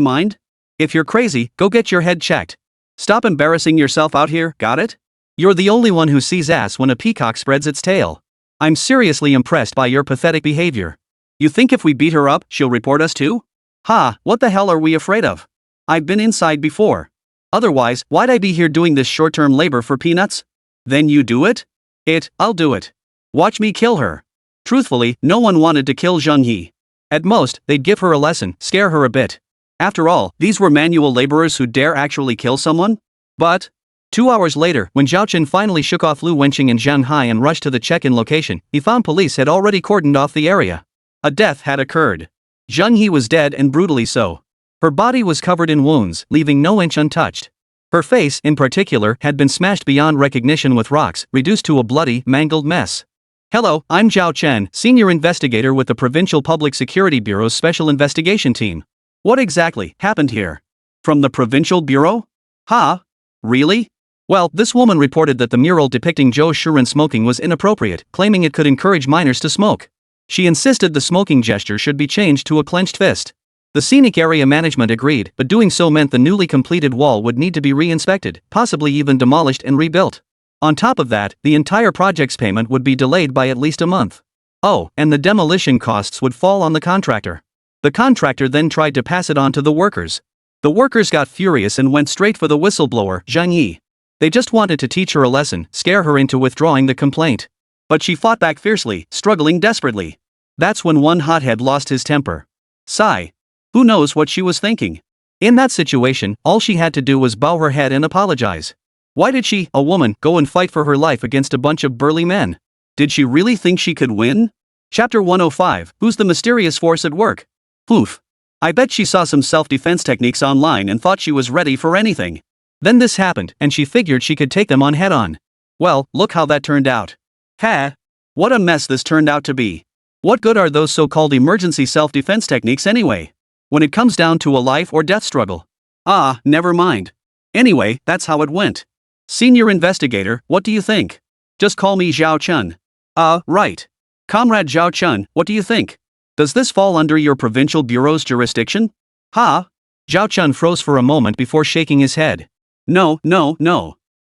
mind? If you're crazy, go get your head checked. Stop embarrassing yourself out here, got it? You're the only one who sees ass when a peacock spreads its tail. I'm seriously impressed by your pathetic behavior. You think if we beat her up, she'll report us too? Ha, what the hell are we afraid of? I've been inside before. Otherwise, why'd I be here doing this short-term labor for peanuts? Then you do it? I'll do it. Watch me kill her. Truthfully, no one wanted to kill Zheng He. At most, they'd give her a lesson, scare her a bit. After all, these were manual laborers who dare actually kill someone? But 2 hours later, when Zhao Chen finally shook off Lu Wenqing and Zhang Hai and rushed to the check-in location, he found police had already cordoned off the area. A death had occurred. Zheng He was dead, and brutally so. Her body was covered in wounds, leaving no inch untouched. Her face, in particular, had been smashed beyond recognition with rocks, reduced to a bloody, mangled mess. Hello, I'm Zhao Chen, senior investigator with the Provincial Public Security Bureau's Special Investigation Team. What exactly happened here? From the Provincial Bureau? Huh? Really? Well, this woman reported that the mural depicting Zhou Shuren smoking was inappropriate, claiming it could encourage minors to smoke. She insisted the smoking gesture should be changed to a clenched fist. The scenic area management agreed, but doing so meant the newly completed wall would need to be re-inspected, possibly even demolished and rebuilt. On top of that, the entire project's payment would be delayed by at least a month. Oh, and the demolition costs would fall on the contractor. The contractor then tried to pass it on to the workers. The workers got furious and went straight for the whistleblower, Zheng He. They just wanted to teach her a lesson, scare her into withdrawing the complaint. But she fought back fiercely, struggling desperately. That's when one hothead lost his temper. Sigh. Who knows what she was thinking? In that situation, all she had to do was bow her head and apologize. Why did she, a woman, go and fight for her life against a bunch of burly men? Did she really think she could win? Chapter 105, Who's the Mysterious Force at Work? Poof. I bet she saw some self-defense techniques online and thought she was ready for anything. Then this happened, and she figured she could take them on head-on. Well, look how that turned out. Ha! What a mess this turned out to be. What good are those so-called emergency self-defense techniques anyway? When it comes down to a life or death struggle. Ah, never mind. Anyway, that's how it went. Senior investigator, what do you think? Just call me Zhao Chen. Right. Comrade Zhao Chen, what do you think? Does this fall under your provincial bureau's jurisdiction? Ha! Zhao Chen froze for a moment before shaking his head. No.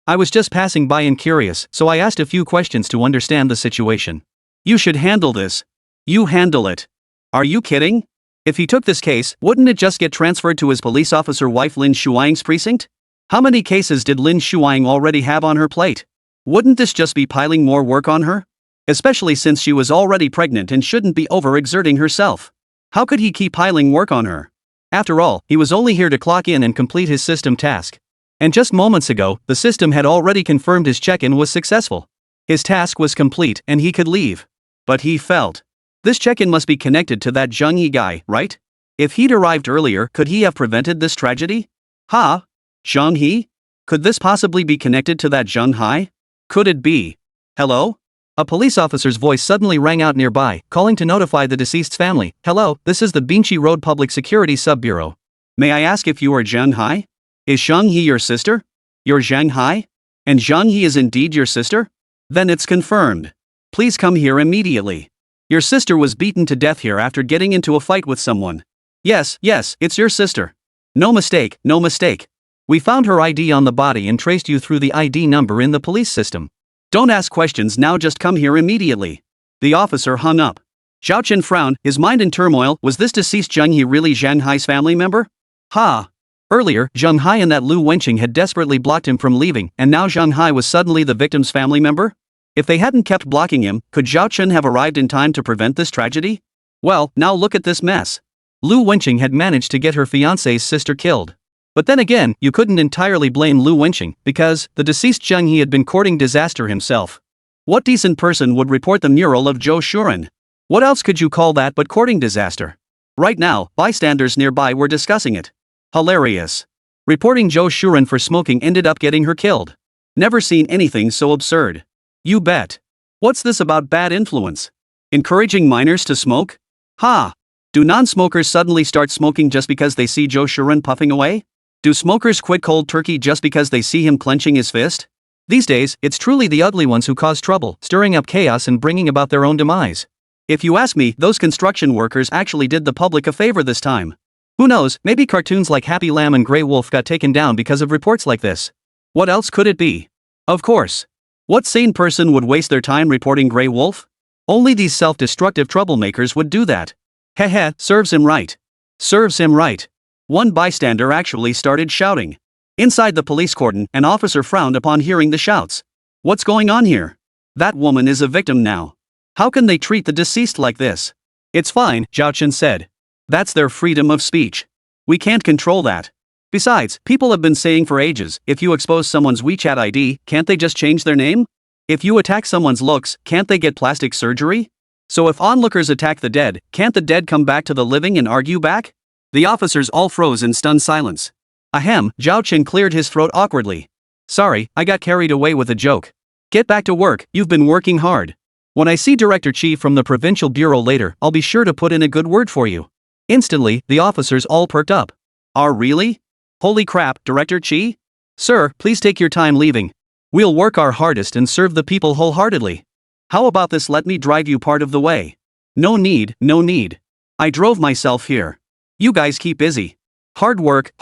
I was just passing by and curious, so I asked a few questions to understand the situation. You should handle this. You handle it. Are you kidding? If he took this case, wouldn't it just get transferred to his police officer wife Lin Shuang's precinct? How many cases did Lin Shuang already have on her plate? Wouldn't this just be piling more work on her? Especially since she was already pregnant and shouldn't be overexerting herself. How could he keep piling work on her? After all, he was only here to clock in and complete his system task. And just moments ago, the system had already confirmed his check-in was successful. His task was complete and he could leave. But he felt. This check-in must be connected to that Zheng He guy, right? If he'd arrived earlier, could he have prevented this tragedy? Zheng He? Could this possibly be connected to that Zheng Hai? Could it be? Hello? A police officer's voice suddenly rang out nearby, calling to notify the deceased's family. Hello, this is the Binchi Road Public Security Sub-Bureau. May I ask if you are Zheng Hai? Is Zheng He your sister? You're Zheng Hai? And Zheng He is indeed your sister? Then it's confirmed. Please come here immediately. Your sister was beaten to death here after getting into a fight with someone. Yes, it's your sister. No mistake. We found her ID on the body and traced you through the ID number in the police system. Don't ask questions now, just come here immediately. The officer hung up. Zhao Chen frowned, his mind in turmoil. Was this deceased Zheng He really Zheng Hai's family member? Earlier, Zheng Hai and that Lu Wenqing had desperately blocked him from leaving, and now Zheng Hai was suddenly the victim's family member? If they hadn't kept blocking him, could Zhao Chen have arrived in time to prevent this tragedy? Well, now look at this mess. Lu Wenqing had managed to get her fiancé's sister killed. But then again, you couldn't entirely blame Lu Wenqing, because the deceased Zheng He had been courting disaster himself. What decent person would report the mural of Zhou Shuren? What else could you call that but courting disaster? Right now, bystanders nearby were discussing it. Hilarious. Reporting Zhou Shuren for smoking ended up getting her killed. Never seen anything so absurd. You bet. What's this about bad influence? Encouraging minors to smoke? Do non-smokers suddenly start smoking just because they see Zhou Shuren puffing away? Do smokers quit cold turkey just because they see him clenching his fist? These days, it's truly the ugly ones who cause trouble, stirring up chaos and bringing about their own demise. If you ask me, those construction workers actually did the public a favor this time. Who knows, maybe cartoons like Happy Lamb and Grey Wolf got taken down because of reports like this. What else could it be? Of course. What sane person would waste their time reporting Grey Wolf? Only these self-destructive troublemakers would do that. Serves him right. Serves him right. One bystander actually started shouting. Inside the police cordon, an officer frowned upon hearing the shouts. What's going on here? That woman is a victim now. How can they treat the deceased like this? It's fine, Zhao Chen said. That's their freedom of speech. We can't control that. Besides, people have been saying for ages, if you expose someone's WeChat ID, can't they just change their name? If you attack someone's looks, can't they get plastic surgery? So if onlookers attack the dead, can't the dead come back to the living and argue back? The officers all froze in stunned silence. Zhao Chen cleared his throat awkwardly. Sorry, I got carried away with a joke. Get back to work, you've been working hard. When I see Director Chi from the Provincial Bureau later, I'll be sure to put in a good word for you. Instantly, the officers all perked up. Really? Holy crap, Director Chi? Sir, please take your time leaving. We'll work our hardest and serve the people wholeheartedly. How about this, let me drive you part of the way? No need. I drove myself here. You guys keep busy. Hard work.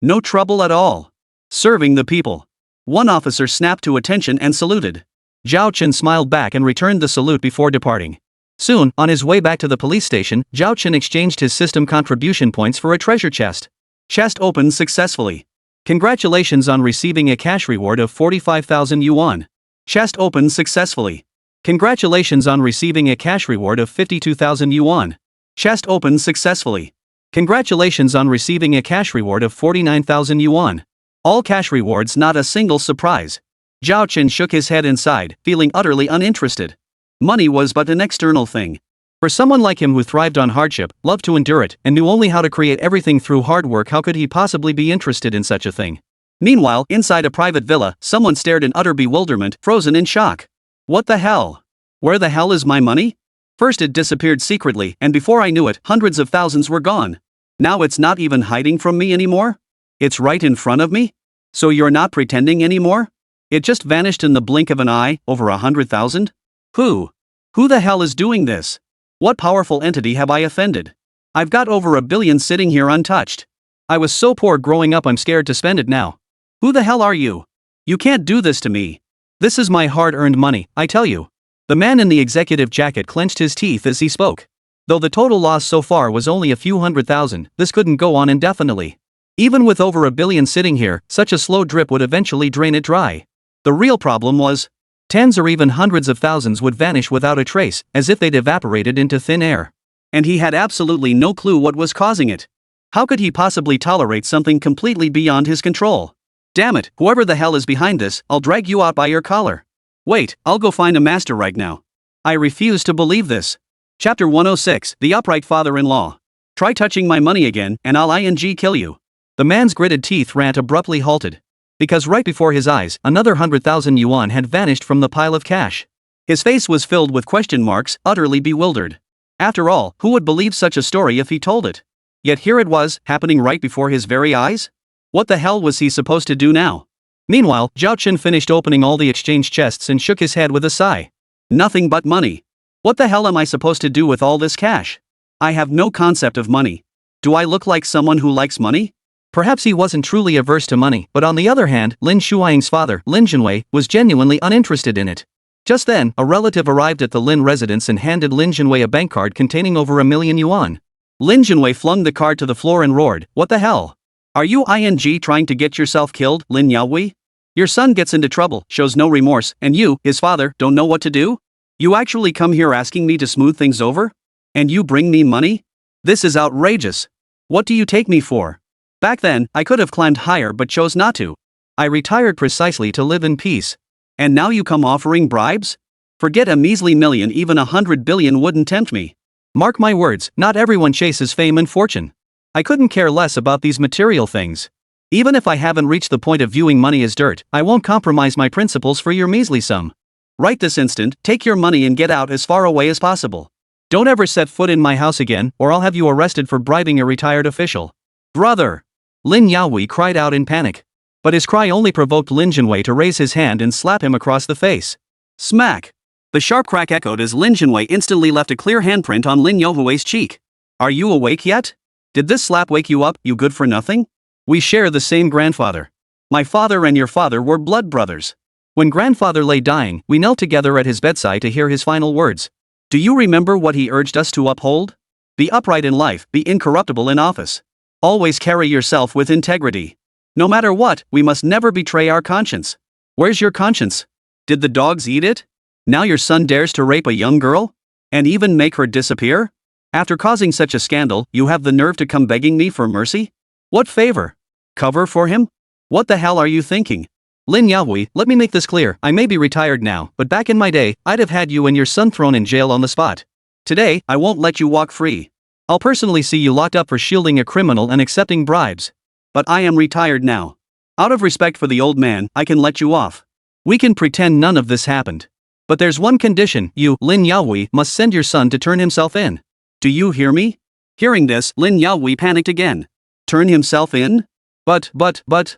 No trouble at all. Serving the people. One officer snapped to attention and saluted. Zhao Chen smiled back and returned the salute before departing. Soon, on his way back to the police station, Zhao Chen exchanged his system contribution points for a treasure chest. Chest opened successfully. Congratulations on receiving a cash reward of 45,000 yuan. Chest opened successfully. Congratulations on receiving a cash reward of 52,000 yuan. Chest opened successfully. Congratulations on receiving a cash reward of 49,000 yuan. All cash rewards, not a single surprise. Zhao Chen shook his head inside, feeling utterly uninterested. Money was but an external thing. For someone like him who thrived on hardship, loved to endure it, and knew only how to create everything through hard work, how could he possibly be interested in such a thing? Meanwhile, inside a private villa, someone stared in utter bewilderment, frozen in shock. What the hell? Where the hell is my money? First it disappeared secretly, and before I knew it, hundreds of thousands were gone. Now it's not even hiding from me anymore? It's right in front of me? So you're not pretending anymore? It just vanished in the blink of an eye, over 100,000? Who the hell is doing this? What powerful entity have I offended? I've got over 1 billion sitting here untouched. I was so poor growing up, I'm scared to spend it now. Who the hell are you? You can't do this to me. This is my hard-earned money, I tell you. The man in the executive jacket clenched his teeth as he spoke. Though the total loss so far was only a few 100,000, this couldn't go on indefinitely. Even with over a billion sitting here, such a slow drip would eventually drain it dry. The real problem was, tens or even hundreds of thousands would vanish without a trace, as if they'd evaporated into thin air. And he had absolutely no clue what was causing it. How could he possibly tolerate something completely beyond his control? Damn it, whoever the hell is behind this, I'll drag you out by your collar. Wait, I'll go find a master right now. I refuse to believe this. Chapter 106, The Upright Father-in-Law. Try touching my money again, and I'll kill you. The man's gritted teeth rant abruptly halted. Because right before his eyes, another 100,000 yuan had vanished from the pile of cash. His face was filled with question marks, utterly bewildered. After all, who would believe such a story if he told it? Yet here it was, happening right before his very eyes? What the hell was he supposed to do now? Meanwhile, Zhao Chen finished opening all the exchange chests and shook his head with a sigh. Nothing but money. What the hell am I supposed to do with all this cash? I have no concept of money. Do I look like someone who likes money? Perhaps he wasn't truly averse to money, but on the other hand, Lin Shuaing's father, Lin Jinwei, was genuinely uninterested in it. Just then, a relative arrived at the Lin residence and handed Lin Jinwei a bank card containing over 1 million yuan. Lin Jinwei flung the card to the floor and roared, "What the hell? Are you trying to get yourself killed, Lin Yaohui? Your son gets into trouble, shows no remorse, and you, his father, don't know what to do? You actually come here asking me to smooth things over? And you bring me money? This is outrageous. What do you take me for? Back then, I could have climbed higher but chose not to. I retired precisely to live in peace. And now you come offering bribes? Forget a measly million, even 100 billion wouldn't tempt me. Mark my words, not everyone chases fame and fortune. I couldn't care less about these material things. Even if I haven't reached the point of viewing money as dirt, I won't compromise my principles for your measly sum. Right this instant, take your money and get out as far away as possible. Don't ever set foot in my house again, or I'll have you arrested for bribing a retired official." "Brother!" Lin Yaohui cried out in panic. But his cry only provoked Lin Jinwei to raise his hand and slap him across the face. Smack! The sharp crack echoed as Lin Jinwei instantly left a clear handprint on Lin Yaohui's cheek. "Are you awake yet? Did this slap wake you up, you good for nothing? We share the same grandfather. My father and your father were blood brothers. When grandfather lay dying, we knelt together at his bedside to hear his final words. Do you remember what he urged us to uphold? Be upright in life, be incorruptible in office. Always carry yourself with integrity. No matter what, we must never betray our conscience. Where's your conscience? Did the dogs eat it? Now your son dares to rape a young girl? And even make her disappear? After causing such a scandal, you have the nerve to come begging me for mercy? What favor? Cover for him? What the hell are you thinking? Lin Yaohui, let me make this clear, I may be retired now, but back in my day, I'd have had you and your son thrown in jail on the spot. Today, I won't let you walk free. I'll personally see you locked up for shielding a criminal and accepting bribes. But I am retired now. Out of respect for the old man, I can let you off. We can pretend none of this happened. But there's one condition, you, Lin Yaohui, must send your son to turn himself in. Do you hear me?" Hearing this, Lin Yaohui panicked again. Turn himself in? But,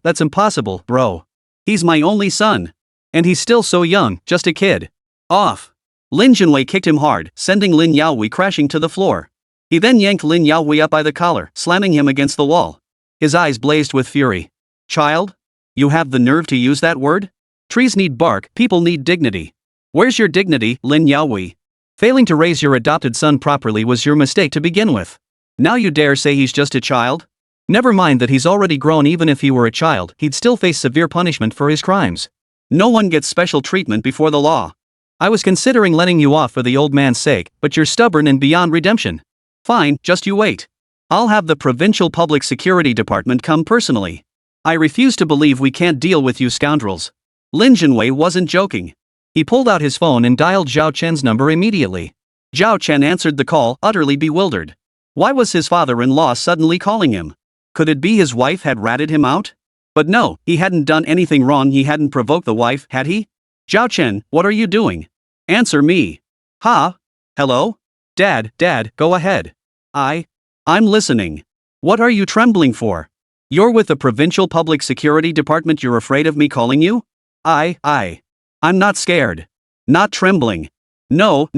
that's impossible, bro. He's my only son. And he's still so young, just a kid. Off. Lin Jinwei kicked him hard, sending Lin Yaohui crashing to the floor. He then yanked Lin Yaohui up by the collar, slamming him against the wall. His eyes blazed with fury. "Child? You have the nerve to use that word? Trees need bark, people need dignity. Where's your dignity, Lin Yaohui? Failing to raise your adopted son properly was your mistake to begin with. Now you dare say he's just a child? Never mind that he's already grown. Even if he were a child, he'd still face severe punishment for his crimes. No one gets special treatment before the law. I was considering letting you off for the old man's sake, but you're stubborn and beyond redemption. Fine, just you wait. I'll have the Provincial Public Security Department come personally. I refuse to believe we can't deal with you scoundrels." Lin Jinwei wasn't joking. He pulled out his phone and dialed Zhao Chen's number immediately. Zhao Chen answered the call, utterly bewildered. Why was his father-in-law suddenly calling him? Could it be his wife had ratted him out? But no, he hadn't done anything wrong. He hadn't provoked the wife, had he? "Zhao Chen, what are you doing? Answer me." "Ha? Hello? Dad, go ahead. I'm listening. What are you trembling for? You're with the Provincial Public Security Department. You're afraid of me calling you?" I'm not scared. Not trembling. No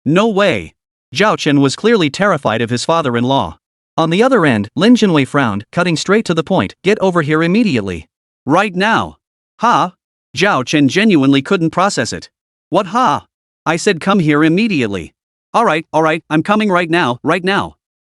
way. Zhao Chen was clearly terrified of his father-in-law. On the other end, Lin Jinwei frowned, cutting straight to the point. "Get over here immediately. Right now." "Ha?" Zhao Chen genuinely couldn't process it. "What ha?" "I said come here immediately." Alright, I'm coming right now.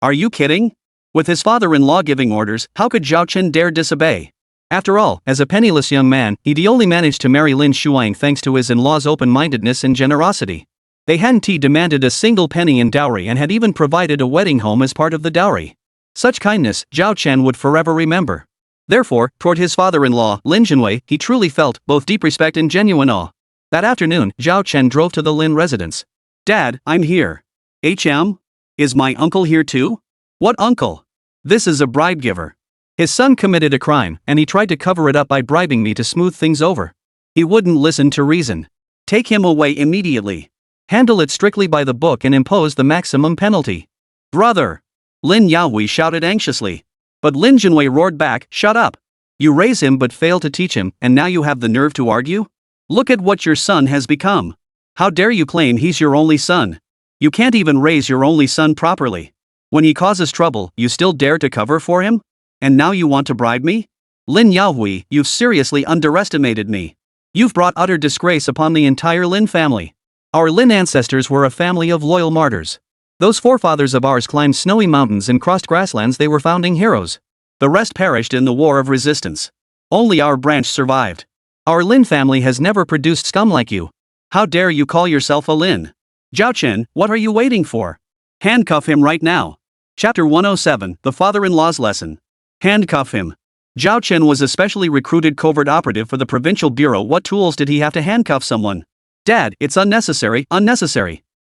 Are you kidding? With his father-in-law giving orders, how could Zhao Chen dare disobey? After all, as a penniless young man, he'd only managed to marry Lin Shuang thanks to his in-laws' open-mindedness and generosity. They hadn't demanded a single penny in dowry and had even provided a wedding home as part of the dowry. Such kindness, Zhao Chen would forever remember. Therefore, toward his father-in-law, Lin Junwei, he truly felt both deep respect and genuine awe. That afternoon, Zhao Chen drove to the Lin residence. Dad, I'm here. Is my uncle here too? What uncle? This is a bribe giver. His son committed a crime, and he tried to cover it up by bribing me to smooth things over. He wouldn't listen to reason. Take him away immediately. Handle it strictly by the book and impose the maximum penalty. Brother! Lin Yaohui shouted anxiously. But Lin Junwei roared back, shut up. You raise him but fail to teach him, and now you have the nerve to argue? Look at what your son has become. How dare you claim he's your only son? You can't even raise your only son properly. When he causes trouble, you still dare to cover for him? And now you want to bribe me? Lin Yaohui, you've seriously underestimated me. You've brought utter disgrace upon the entire Lin family. Our Lin ancestors were a family of loyal martyrs. Those forefathers of ours climbed snowy mountains and crossed grasslands. They were founding heroes. The rest perished in the war of resistance. Only our branch survived. Our Lin family has never produced scum like you. How dare you call yourself a Lin? Zhao Chen, what are you waiting for? Handcuff him right now. Chapter 107, The Father-in-Law's Lesson. Handcuff him. Zhao Chen was a specially recruited covert operative for the provincial bureau. What tools did he have to handcuff someone? Dad, it's unnecessary.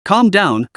Calm down.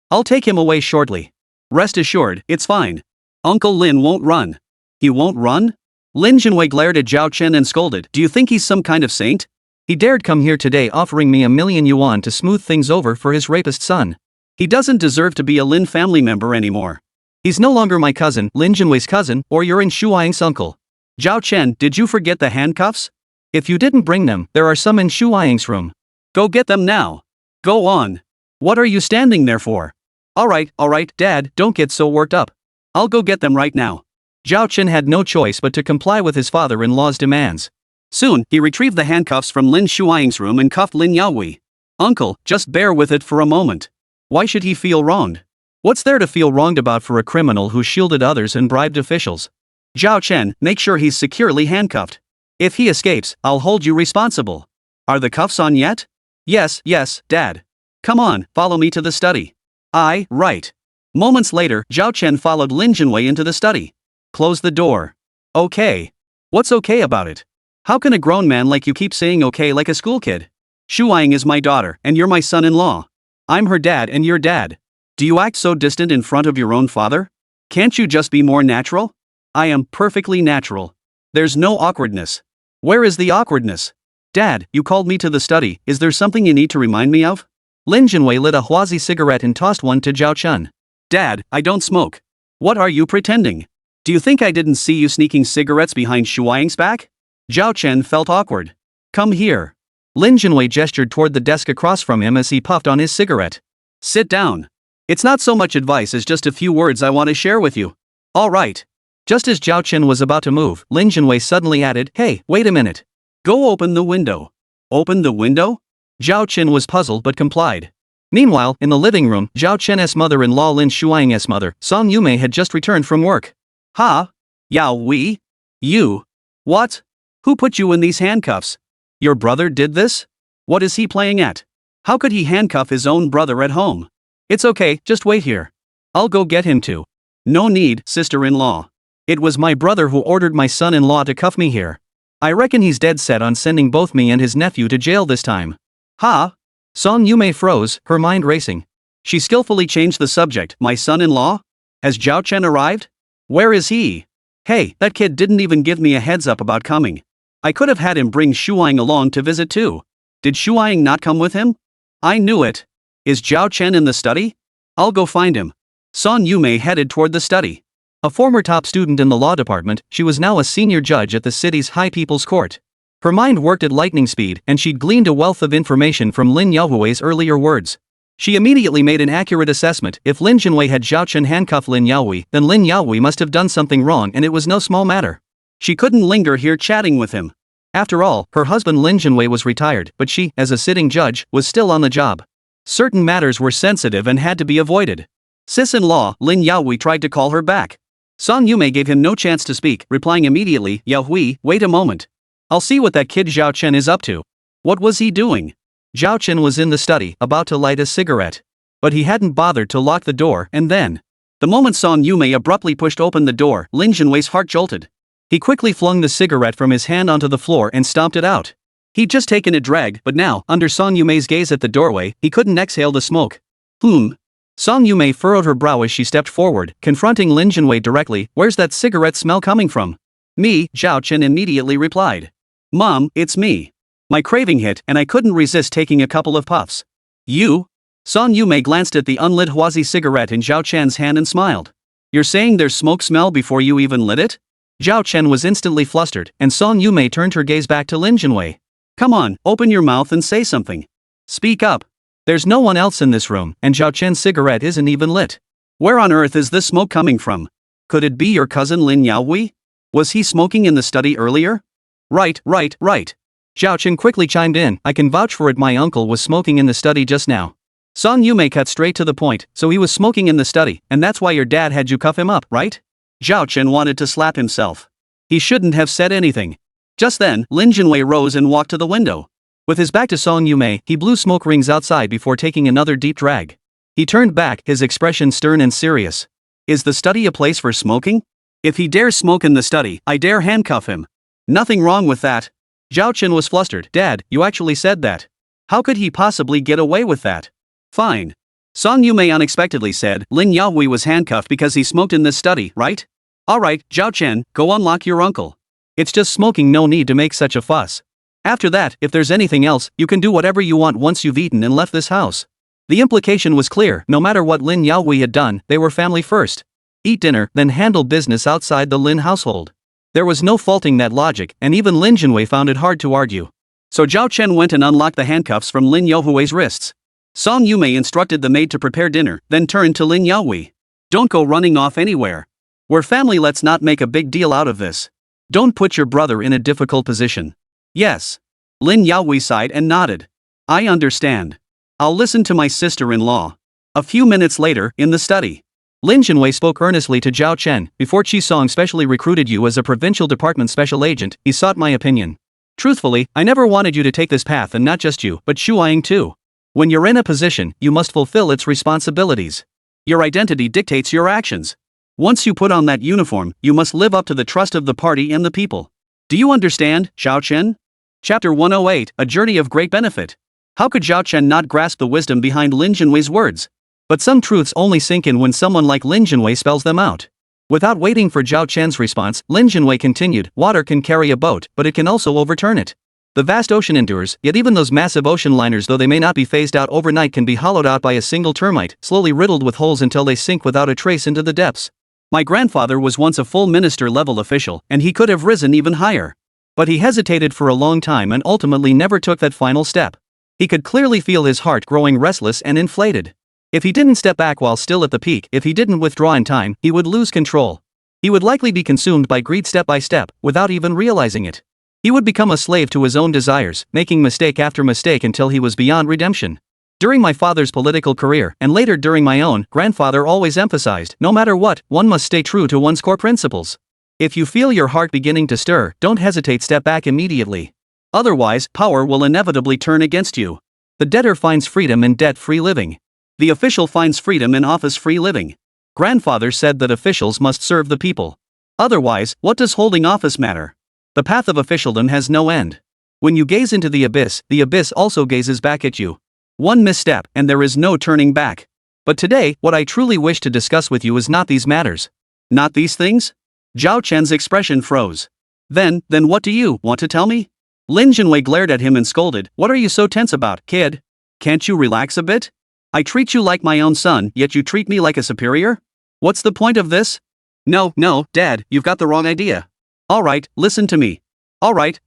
I'll take him away shortly. Rest assured, it's fine. Uncle Lin won't run. He won't run? Lin Junwei glared at Zhao Chen and scolded, do you think he's some kind of saint? He dared come here today offering me 1,000,000 yuan to smooth things over for his rapist son. He doesn't deserve to be a Lin family member anymore. He's no longer my cousin, Lin Junwei's cousin, or you're in Shuang's uncle. Zhao Chen, did you forget the handcuffs? If you didn't bring them, there are some in Shuang's room. Go get them now. Go on. What are you standing there for? Alright, Dad, don't get so worked up. I'll go get them right now. Zhao Chen had no choice but to comply with his father-in-law's demands. Soon, he retrieved the handcuffs from Lin Shuang's room and cuffed Lin Yaohui. Uncle, just bear with it for a moment. Why should he feel wronged? What's there to feel wronged about for a criminal who shielded others and bribed officials? Zhao Chen, make sure he's securely handcuffed. If he escapes, I'll hold you responsible. Are the cuffs on yet? Yes, Dad. Come on, follow me to the study. Right. Moments later, Zhao Chen followed Lin Junwei into the study. Close the door. Okay. What's okay about it? How can a grown man like you keep saying okay like a school kid? Shuang is my daughter, and you're my son-in-law. I'm her dad and your dad. Do you act so distant in front of your own father? Can't you just be more natural? I am perfectly natural. There's no awkwardness. Where is the awkwardness? Dad, you called me to the study, is there something you need to remind me of? Lin Junwei lit a Huazi cigarette and tossed one to Zhao Chen. Dad, I don't smoke. What are you pretending? Do you think I didn't see you sneaking cigarettes behind Shuang's back? Zhao Chen felt awkward. Come here. Lin Junwei gestured toward the desk across from him as he puffed on his cigarette. Sit down. It's not so much advice as just a few words I want to share with you. All right. Just as Zhao Chen was about to move, Lin Junwei suddenly added, hey, wait a minute. Go open the window. Open the window? Zhao Chen was puzzled but complied. Meanwhile, in the living room, Zhao Chen's mother-in-law Lin Shuang's mother, Song Yume had just returned from work. Ha? Yaohui? You? What? Who put you in these handcuffs? Your brother did this? What is he playing at? How could he handcuff his own brother at home? It's okay, just wait here. I'll go get him too. No need, sister-in-law. It was my brother who ordered my son-in-law to cuff me here. I reckon he's dead set on sending both me and his nephew to jail this time. Ha? Song Yume froze, her mind racing. She skillfully changed the subject. My son-in-law? Has Zhao Chen arrived? Where is he? Hey, that kid didn't even give me a heads up about coming. I could have had him bring Shuang along to visit too. Did Shuang not come with him? I knew it. Is Zhao Chen in the study? I'll go find him. Song Yume headed toward the study. A former top student in the law department, she was now a senior judge at the city's High People's Court. Her mind worked at lightning speed, and she'd gleaned a wealth of information from Lin Yaohui's earlier words. She immediately made an accurate assessment. If Lin Junwei had Zhao Chen handcuff Lin Yaohui, then Lin Yaohui must have done something wrong, and it was no small matter. She couldn't linger here chatting with him. After all, her husband Lin Junwei was retired, but she, as a sitting judge, was still on the job. Certain matters were sensitive and had to be avoided. Sis-in-law, Lin Yaohui, tried to call her back. Song Yume gave him no chance to speak, replying immediately, Yaohui, wait a moment. I'll see what that kid Zhao Chen is up to. What was he doing? Zhao Chen was in the study, about to light a cigarette. But he hadn't bothered to lock the door, and then, the moment Song Yume abruptly pushed open the door, Lin Jinwei's heart jolted. He quickly flung the cigarette from his hand onto the floor and stomped it out. He'd just taken a drag, but now, under Song Yume's gaze at the doorway, he couldn't exhale the smoke. Song Yume furrowed her brow as she stepped forward, confronting Lin Jinwei directly. Where's that cigarette smell coming from? Me, Zhao Chen immediately replied. Mom, it's me. My craving hit, and I couldn't resist taking a couple of puffs. You? Song Yume glanced at the unlit Huazi cigarette in Zhao Chen's hand and smiled. You're saying there's smoke smell before you even lit it? Zhao Chen was instantly flustered, and Song Yume turned her gaze back to Lin Jinwei. Come on, open your mouth and say something. Speak up. There's no one else in this room, and Zhao Chen's cigarette isn't even lit. Where on earth is this smoke coming from? Could it be your cousin Lin Yaohui? Was he smoking in the study earlier? Right. Zhao Chen quickly chimed in. I can vouch for it, my uncle was smoking in the study just now. Song Yume cut straight to the point. So he was smoking in the study, and that's why your dad had you cuff him up, right? Zhao Chen wanted to slap himself. He shouldn't have said anything. Just then, Lin Jinwei rose and walked to the window. With his back to Song Yume, he blew smoke rings outside before taking another deep drag. He turned back, his expression stern and serious. Is the study a place for smoking? If he dares smoke in the study, I dare handcuff him. Nothing wrong with that. Zhao Chen was flustered. Dad, you actually said that. How could he possibly get away with that? Fine. Song Yume unexpectedly said, Lin Yaohui was handcuffed because he smoked in this study, right? Alright, Zhao Chen, go unlock your uncle. It's just smoking, no need to make such a fuss. After that, if there's anything else, you can do whatever you want once you've eaten and left this house. The implication was clear. No matter what Lin Yaohui had done, they were family first. Eat dinner, then handle business outside the Lin household. There was no faulting that logic, and even Lin Jinwei found it hard to argue. So Zhao Chen went and unlocked the handcuffs from Lin Yaohui's wrists. Song Yume instructed the maid to prepare dinner, then turned to Lin Yaohui. Don't go running off anywhere. We're family, let's not make a big deal out of this. Don't put your brother in a difficult position. Yes. Lin Yaohui sighed and nodded. I understand. I'll listen to my sister-in-law. A few minutes later, in the study, Lin Jinwei spoke earnestly to Zhao Chen. Before Qi Song specially recruited you as a provincial department special agent, he sought my opinion. Truthfully, I never wanted you to take this path, and not just you, but Shuaing too. When you're in a position, you must fulfill its responsibilities. Your identity dictates your actions. Once you put on that uniform, you must live up to the trust of the party and the people. Do you understand, Zhao Chen? Chapter 108, A Journey of Great Benefit. How could Zhao Chen not grasp the wisdom behind Lin Jinwei's words? But some truths only sink in when someone like Lin Jinwei spells them out. Without waiting for Zhao Chen's response, Lin Jinwei continued, water can carry a boat, but it can also overturn it. The vast ocean endures, yet even those massive ocean liners, though they may not be phased out overnight, can be hollowed out by a single termite, slowly riddled with holes until they sink without a trace into the depths. My grandfather was once a full minister-level official, and he could have risen even higher. But he hesitated for a long time and ultimately never took that final step. He could clearly feel his heart growing restless and inflated. If he didn't step back while still at the peak, if he didn't withdraw in time, he would lose control. He would likely be consumed by greed step by step, without even realizing it. He would become a slave to his own desires, making mistake after mistake until he was beyond redemption. During my father's political career, and later during my own, grandfather always emphasized, no matter what, one must stay true to one's core principles. If you feel your heart beginning to stir, don't hesitate, step back immediately. Otherwise, power will inevitably turn against you. The debtor finds freedom in debt-free living. The official finds freedom in office-free living. Grandfather said that officials must serve the people. Otherwise, what does holding office matter? The path of officialdom has no end. When you gaze into the abyss also gazes back at you. One misstep, and there is no turning back. But today, what I truly wish to discuss with you is not these matters. Not these things? Zhao Chen's expression froze. Then what do you want to tell me? Lin Jinwei glared at him and scolded, what are you so tense about, kid? Can't you relax a bit? I treat you like my own son, yet you treat me like a superior? What's the point of this? No, Dad, you've got the wrong idea. Alright, listen to me. Alright.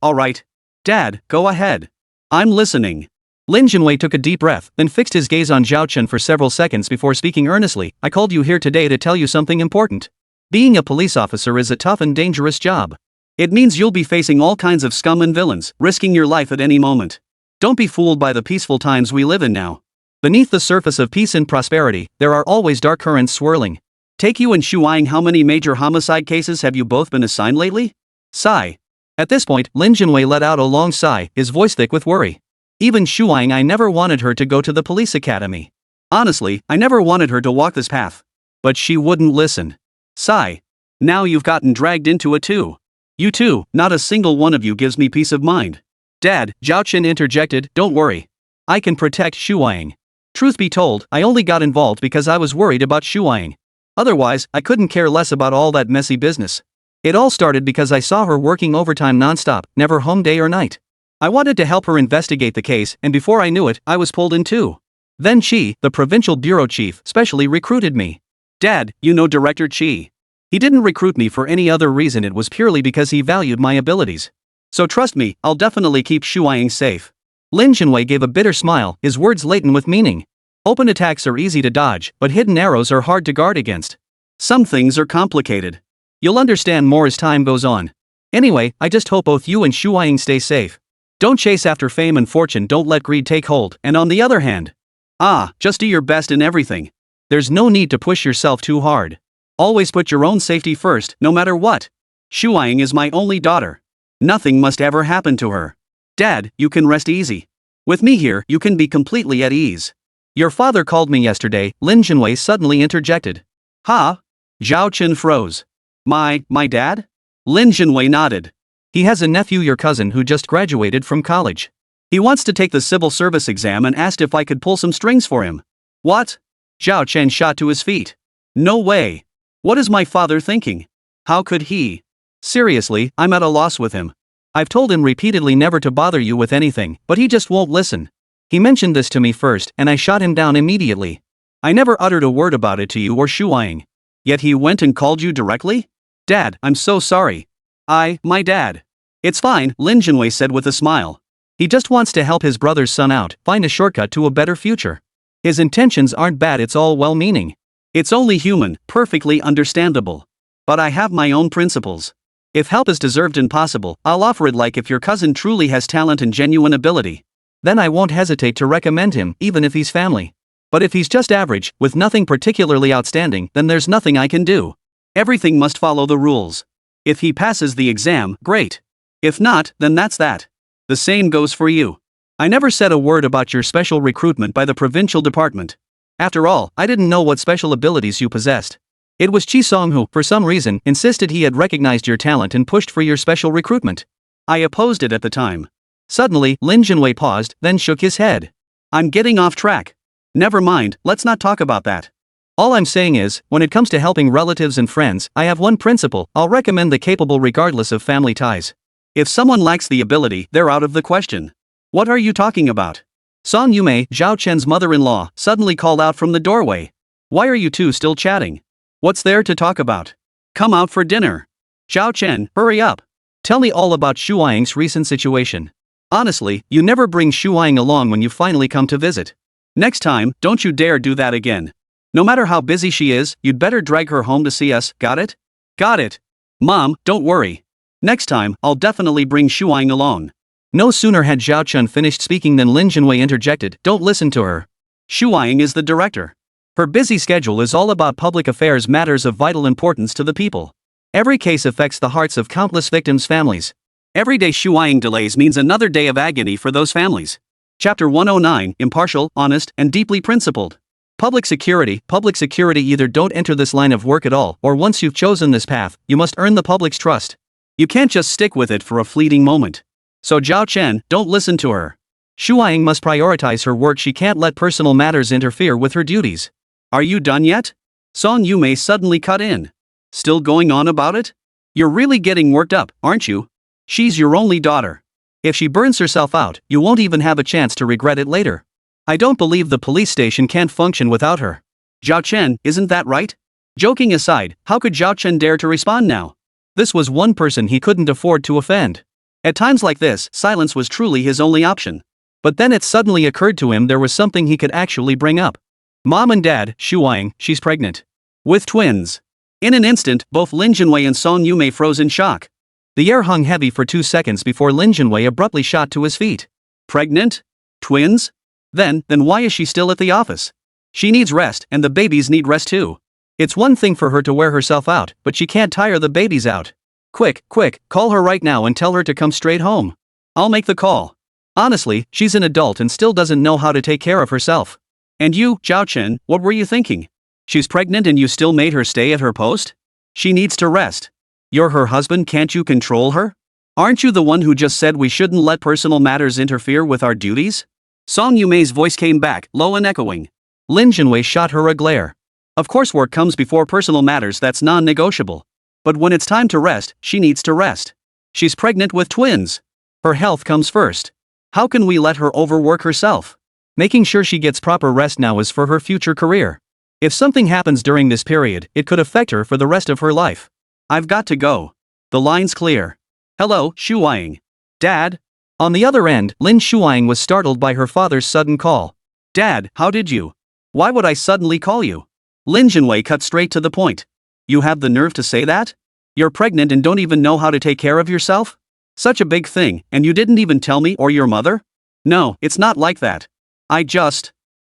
Dad, go ahead. I'm listening. Lin Jinwei took a deep breath, then fixed his gaze on Zhao Chen for several seconds before speaking earnestly. I called you here today to tell you something important. Being a police officer is a tough and dangerous job. It means you'll be facing all kinds of scum and villains, risking your life at any moment. Don't be fooled by the peaceful times we live in now. Beneath the surface of peace and prosperity, there are always dark currents swirling. Take you and Shuang, how many major homicide cases have you both been assigned lately? Sigh. At this point, Lin Jinwei let out a long sigh, his voice thick with worry. Even Shuang, I never wanted her to go to the police academy. Honestly, I never wanted her to walk this path. But she wouldn't listen. Sigh. Now you've gotten dragged into it too. You too, not a single one of you gives me peace of mind. Dad, Zhao Chen interjected, don't worry. I can protect Shuang. Truth be told, I only got involved because I was worried about Shuang. Otherwise, I couldn't care less about all that messy business. It all started because I saw her working overtime nonstop, never home day or night. I wanted to help her investigate the case, and before I knew it, I was pulled in too. Then Chi, the provincial bureau chief, specially recruited me. Dad, you know Director Chi. He didn't recruit me for any other reason, it was purely because he valued my abilities. So trust me, I'll definitely keep Shuang safe. Lin Jinwei gave a bitter smile, his words laden with meaning. Open attacks are easy to dodge, but hidden arrows are hard to guard against. Some things are complicated. You'll understand more as time goes on. Anyway, I just hope both you and Shuang stay safe. Don't chase after fame and fortune, don't let greed take hold, and on the other hand, just do your best in everything. There's no need to push yourself too hard. Always put your own safety first, no matter what. Shuang is my only daughter. Nothing must ever happen to her. Dad, you can rest easy. With me here, you can be completely at ease. Your father called me yesterday, Lin Jinwei suddenly interjected. Ha? Zhao Chen froze. My dad? Lin Jinwei nodded. He has a nephew, your cousin, who just graduated from college. He wants to take the civil service exam and asked if I could pull some strings for him. What? Zhao Chen shot to his feet. No way. What is my father thinking? How could he? Seriously, I'm at a loss with him. I've told him repeatedly never to bother you with anything, but he just won't listen. He mentioned this to me first, and I shot him down immediately. I never uttered a word about it to you or Shuang. Yet he went and called you directly? Dad, I'm so sorry. My dad. It's fine, Lin Jinwei said with a smile. He just wants to help his brother's son out, find a shortcut to a better future. His intentions aren't bad, it's all well-meaning. It's only human, perfectly understandable. But I have my own principles. If help is deserved and possible, I'll offer it, like if your cousin truly has talent and genuine ability. Then I won't hesitate to recommend him, even if he's family. But if he's just average, with nothing particularly outstanding, then there's nothing I can do. Everything must follow the rules. If he passes the exam, great. If not, then that's that. The same goes for you. I never said a word about your special recruitment by the provincial department. After all, I didn't know what special abilities you possessed. It was Chi Song who, for some reason, insisted he had recognized your talent and pushed for your special recruitment. I opposed it at the time. Suddenly, Lin Jinwei paused, then shook his head. I'm getting off track. Never mind, let's not talk about that. All I'm saying is, when it comes to helping relatives and friends, I have one principle: I'll recommend the capable regardless of family ties. If someone lacks the ability, they're out of the question. What are you talking about? Song Yumei, Zhao Chen's mother-in-law, suddenly called out from the doorway. Why are you two still chatting? What's there to talk about? Come out for dinner. Zhao Chen, hurry up. Tell me all about Shuang's recent situation. Honestly, you never bring Shuang along when you finally come to visit. Next time, don't you dare do that again. No matter how busy she is, you'd better drag her home to see us, got it? Got it. Mom, don't worry. Next time, I'll definitely bring Shuang along. No sooner had Zhao Chen finished speaking than Lin Jinwei interjected, don't listen to her. Shuang is the director. Her busy schedule is all about public affairs, matters of vital importance to the people. Every case affects the hearts of countless victims' families. Every day Shuang delays means another day of agony for those families. Chapter 109, impartial, honest, and deeply principled. Public security, either don't enter this line of work at all, or once you've chosen this path, you must earn the public's trust. You can't just stick with it for a fleeting moment. So Zhao Chen, don't listen to her. Shuang must prioritize her work, she can't let personal matters interfere with her duties. Are you done yet? Song Yumei suddenly cut in. Still going on about it? You're really getting worked up, aren't you? She's your only daughter. If she burns herself out, you won't even have a chance to regret it later. I don't believe the police station can't function without her. Zhao Chen, isn't that right? Joking aside, how could Zhao Chen dare to respond now? This was one person he couldn't afford to offend. At times like this, silence was truly his only option. But then it suddenly occurred to him there was something he could actually bring up. Mom and Dad, Shuang, she's pregnant. With twins. In an instant, both Lin Jinwei and Song Yumei froze in shock. The air hung heavy for 2 seconds before Lin Jinwei abruptly shot to his feet. Pregnant? Twins? Then why is she still at the office? She needs rest, and the babies need rest too. It's one thing for her to wear herself out, but she can't tire the babies out. Quick, call her right now and tell her to come straight home. I'll make the call. Honestly, she's an adult and still doesn't know how to take care of herself. And you, Zhao Chen, what were you thinking? She's pregnant and you still made her stay at her post? She needs to rest. You're her husband, can't you control her? Aren't you the one who just said we shouldn't let personal matters interfere with our duties? Song Yumei's voice came back, low and echoing. Lin Junwei shot her a glare. Of course work comes before personal matters, that's non-negotiable. But when it's time to rest, she needs to rest. She's pregnant with twins. Her health comes first. How can we let her overwork herself? Making sure she gets proper rest now is for her future career. If something happens during this period, it could affect her for the rest of her life. I've got to go. The line's clear. Hello, Shuang. Dad? On the other end, Lin Shuang was startled by her father's sudden call. Dad, how did you? Why would I suddenly call you? Lin Junwei cut straight to the point. You have the nerve to say that? You're pregnant and don't even know how to take care of yourself? Such a big thing, and you didn't even tell me or your mother? No, it's not like that.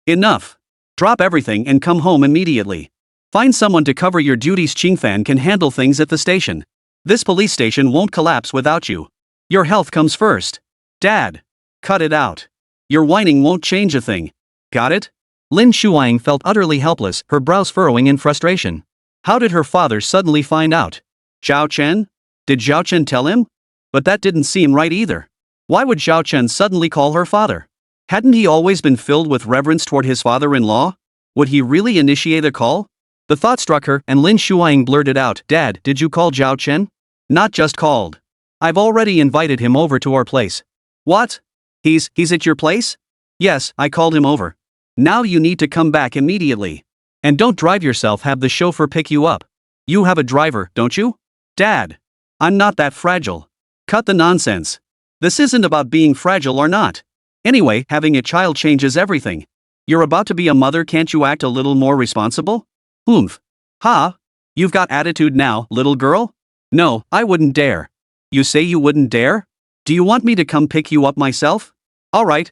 Enough. Drop everything and come home immediately. Find someone to cover your duties. Qingfan can handle things at the station. This police station won't collapse without you. Your health comes first. Dad. Cut it out. Your whining won't change a thing. Got it? Lin Shuang felt utterly helpless, her brows furrowing in frustration. How did her father suddenly find out? Zhao Chen? Did Zhao Chen tell him? But that didn't seem right either. Why would Zhao Chen suddenly call her father? Hadn't he always been filled with reverence toward his father-in-law? Would he really initiate a call? The thought struck her, and Lin Shuang blurted out, Dad, did you call Zhao Chen? Not just called. I've already invited him over to our place. What? He's at your place? Yes, I called him over. Now you need to come back immediately. And don't drive yourself, have the chauffeur pick you up. You have a driver, don't you? Dad. I'm not that fragile. Cut the nonsense. This isn't about being fragile or not. Anyway, having a child changes everything. You're about to be a mother, can't you act a little more responsible? Oomph. Ha? You've got attitude now, little girl? No, I wouldn't dare. You say you wouldn't dare? Do you want me to come pick you up myself? Alright.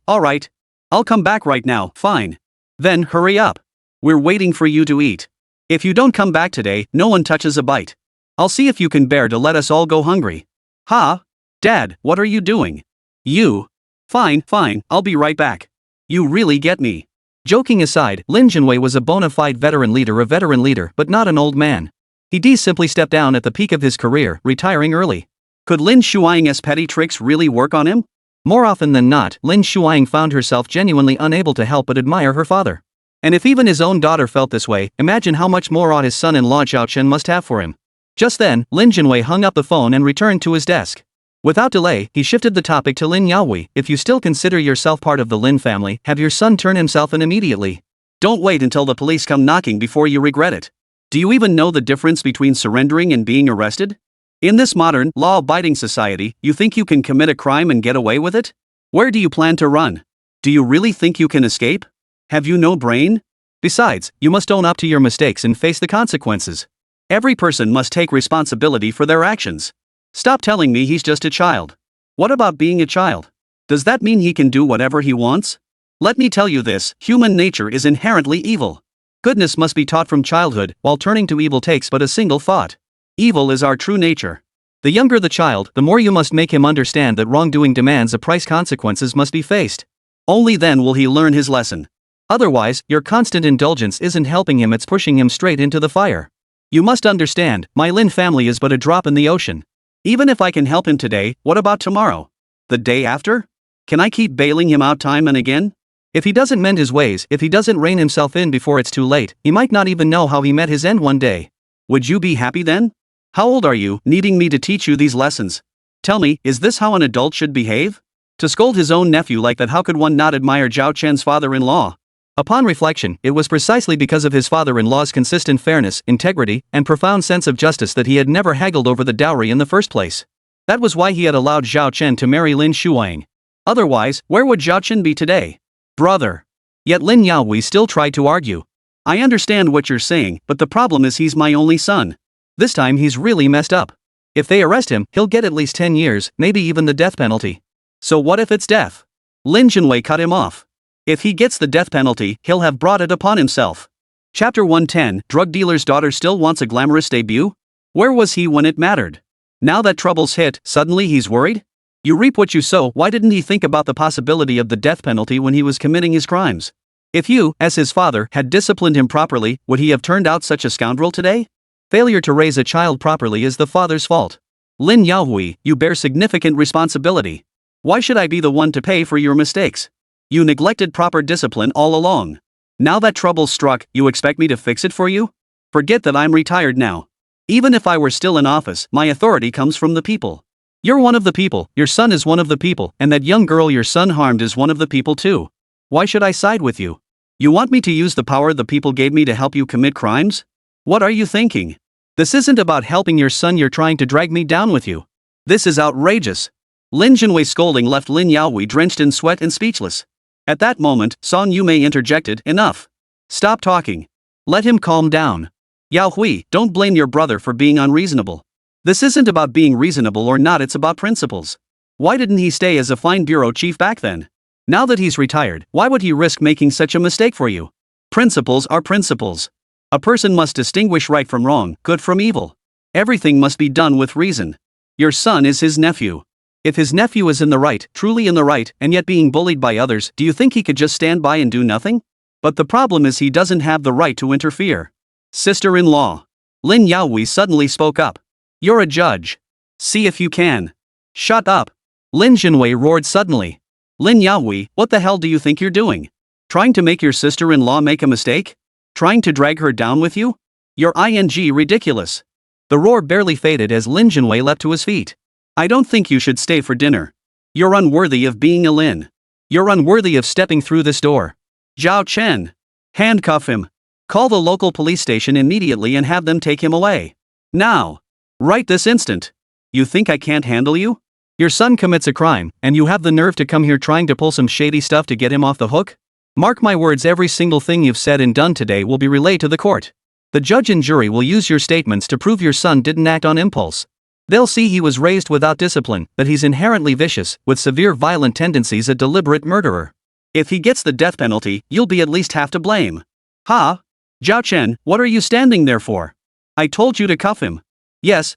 I'll come back right now, fine. Then hurry up. We're waiting for you to eat. If you don't come back today, no one touches a bite. I'll see if you can bear to let us all go hungry. Ha? Dad, what are you doing? You. Fine, I'll be right back. You really get me. Joking aside, Lin Junwei was a bona fide veteran leader, but not an old man. He simply stepped down at the peak of his career, retiring early. Could Lin Shuang's petty tricks really work on him? More often than not, Lin Shuang found herself genuinely unable to help but admire her father. And if even his own daughter felt this way, imagine how much more awe his son-in-law Zhao Chen must have for him. Just then, Lin Junwei hung up the phone and returned to his desk. Without delay, he shifted the topic to Lin Yaoi. If you still consider yourself part of the Lin family, have your son turn himself in immediately. Don't wait until the police come knocking before you regret it. Do you even know the difference between surrendering and being arrested? In this modern, law-abiding society, you think you can commit a crime and get away with it? Where do you plan to run? Do you really think you can escape? Have you no brain? Besides, you must own up to your mistakes and face the consequences. Every person must take responsibility for their actions. Stop telling me he's just a child. What about being a child? Does that mean he can do whatever he wants? Let me tell you this, human nature is inherently evil. Goodness must be taught from childhood, while turning to evil takes but a single thought. Evil is our true nature. The younger the child, the more you must make him understand that wrongdoing demands a price, consequences must be faced. Only then will he learn his lesson. Otherwise, your constant indulgence isn't helping him, it's pushing him straight into the fire. You must understand, my Lin family is but a drop in the ocean. Even if I can help him today, what about tomorrow? The day after? Can I keep bailing him out time and again? If he doesn't mend his ways, if he doesn't rein himself in before it's too late, he might not even know how he met his end one day. Would you be happy then? How old are you, needing me to teach you these lessons? Tell me, is this how an adult should behave? To scold his own nephew like that, how could one not admire Zhao Chen's father-in-law? Upon reflection, it was precisely because of his father-in-law's consistent fairness, integrity, and profound sense of justice that he had never haggled over the dowry in the first place. That was why he had allowed Zhao Chen to marry Lin Shuang. Otherwise, where would Zhao Chen be today? Brother. Yet Lin Yaoi still tried to argue. I understand what you're saying, but the problem is he's my only son. This time he's really messed up. If they arrest him, he'll get at least 10 years, maybe even the death penalty. So what if it's death? Lin Junwei cut him off. If he gets the death penalty, he'll have brought it upon himself. Chapter 110, Drug Dealer's Daughter Still Wants a Glamorous Debut? Where was he when it mattered? Now that trouble's hit, suddenly he's worried? You reap what you sow. Why didn't he think about the possibility of the death penalty when he was committing his crimes? If you, as his father, had disciplined him properly, would he have turned out such a scoundrel today? Failure to raise a child properly is the father's fault. Lin Yaohui, you bear significant responsibility. Why should I be the one to pay for your mistakes? You neglected proper discipline all along. Now that trouble's struck, you expect me to fix it for you? Forget that I'm retired now. Even if I were still in office, my authority comes from the people. You're one of the people, your son is one of the people, and that young girl your son harmed is one of the people too. Why should I side with you? You want me to use the power the people gave me to help you commit crimes? What are you thinking? This isn't about helping your son, you're trying to drag me down with you. This is outrageous. Lin Junwei's scolding left Lin Yaohui drenched in sweat and speechless. At that moment, Song Yumei interjected, enough. Stop talking. Let him calm down. Yaohui, don't blame your brother for being unreasonable. This isn't about being reasonable or not, it's about principles. Why didn't he stay as a fine bureau chief back then? Now that he's retired, why would he risk making such a mistake for you? Principles are principles. A person must distinguish right from wrong, good from evil. Everything must be done with reason. Your son is his nephew. If his nephew is in the right, truly in the right, and yet being bullied by others, do you think he could just stand by and do nothing? But the problem is he doesn't have the right to interfere. Sister-in-law. Lin Yaohui suddenly spoke up. You're a judge. See if you can. Shut up. Lin Junwei roared suddenly. Lin Yaohui, what the hell do you think you're doing? Trying to make your sister-in-law make a mistake? Trying to drag her down with you? You're ridiculous. The roar barely faded as Lin Junwei leapt to his feet. I don't think you should stay for dinner. You're unworthy of being a Lin. You're unworthy of stepping through this door. Zhao Chen. Handcuff him. Call the local police station immediately and have them take him away. Now. Right this instant. You think I can't handle you? Your son commits a crime, and you have the nerve to come here trying to pull some shady stuff to get him off the hook? Mark my words, every single thing you've said and done today will be relayed to the court. The judge and jury will use your statements to prove your son didn't act on impulse. They'll see he was raised without discipline, that he's inherently vicious, with severe violent tendencies, a deliberate murderer. If he gets the death penalty, you'll be at least half to blame. Ha? Zhao Chen, what are you standing there for? I told you to cuff him. Yes.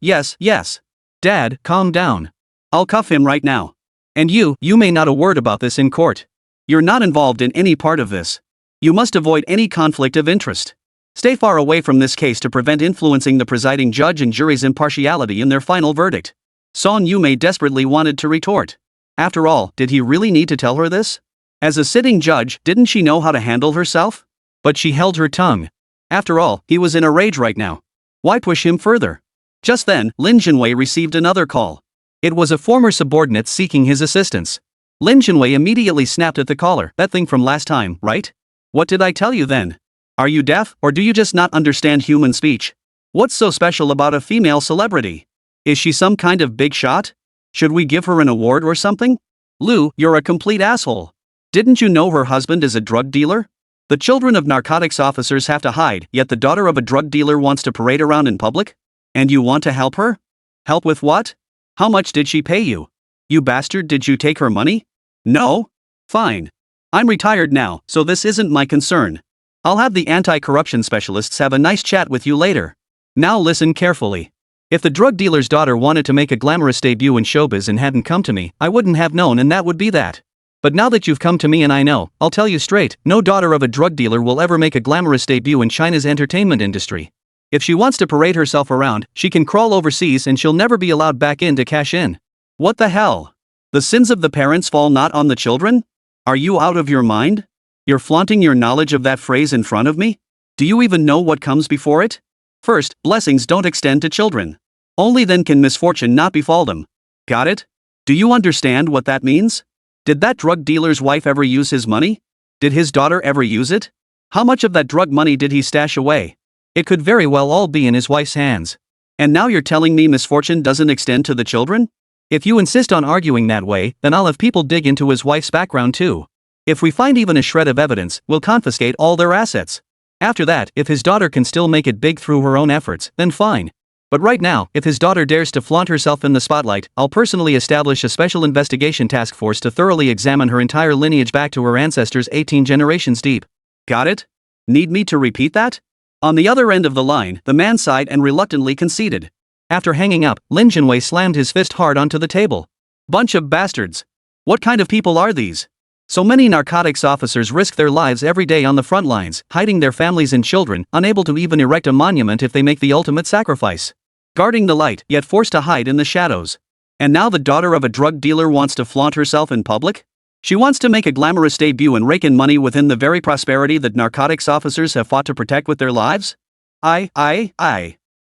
Dad, calm down. I'll cuff him right now. And you may not a word about this in court. You're not involved in any part of this. You must avoid any conflict of interest. Stay far away from this case to prevent influencing the presiding judge and jury's impartiality in their final verdict. Song Yumei desperately wanted to retort. After all, did he really need to tell her this? As a sitting judge, didn't she know how to handle herself? But she held her tongue. After all, he was in a rage right now. Why push him further? Just then, Lin Junwei received another call. It was a former subordinate seeking his assistance. Lin Junwei immediately snapped at the caller. That thing from last time, right? What did I tell you then? Are you deaf, or do you just not understand human speech? What's so special about a female celebrity? Is she some kind of big shot? Should we give her an award or something? Lu, you're a complete asshole. Didn't you know her husband is a drug dealer? The children of narcotics officers have to hide, yet the daughter of a drug dealer wants to parade around in public? And you want to help her? Help with what? How much did she pay you? You bastard, did you take her money? No? Fine. I'm retired now, so this isn't my concern. I'll have the anti-corruption specialists have a nice chat with you later. Now listen carefully. If the drug dealer's daughter wanted to make a glamorous debut in showbiz and hadn't come to me, I wouldn't have known, and that would be that. But now that you've come to me and I know, I'll tell you straight, no daughter of a drug dealer will ever make a glamorous debut in China's entertainment industry. If she wants to parade herself around, she can crawl overseas and she'll never be allowed back in to cash in. What the hell? The sins of the parents fall not on the children? Are you out of your mind? You're flaunting your knowledge of that phrase in front of me? Do you even know what comes before it? First, blessings don't extend to children. Only then can misfortune not befall them. Got it? Do you understand what that means? Did that drug dealer's wife ever use his money? Did his daughter ever use it? How much of that drug money did he stash away? It could very well all be in his wife's hands. And now you're telling me misfortune doesn't extend to the children? If you insist on arguing that way, then I'll have people dig into his wife's background too. If we find even a shred of evidence, we'll confiscate all their assets. After that, if his daughter can still make it big through her own efforts, then fine. But right now, if his daughter dares to flaunt herself in the spotlight, I'll personally establish a special investigation task force to thoroughly examine her entire lineage back to her ancestors 18 generations deep. Got it? Need me to repeat that? On the other end of the line, the man sighed and reluctantly conceded. After hanging up, Lin Junwei slammed his fist hard onto the table. Bunch of bastards. What kind of people are these? So many narcotics officers risk their lives every day on the front lines, hiding their families and children, unable to even erect a monument if they make the ultimate sacrifice. Guarding the light, yet forced to hide in the shadows. And now the daughter of a drug dealer wants to flaunt herself in public? She wants to make a glamorous debut and rake in money within the very prosperity that narcotics officers have fought to protect with their lives? Lin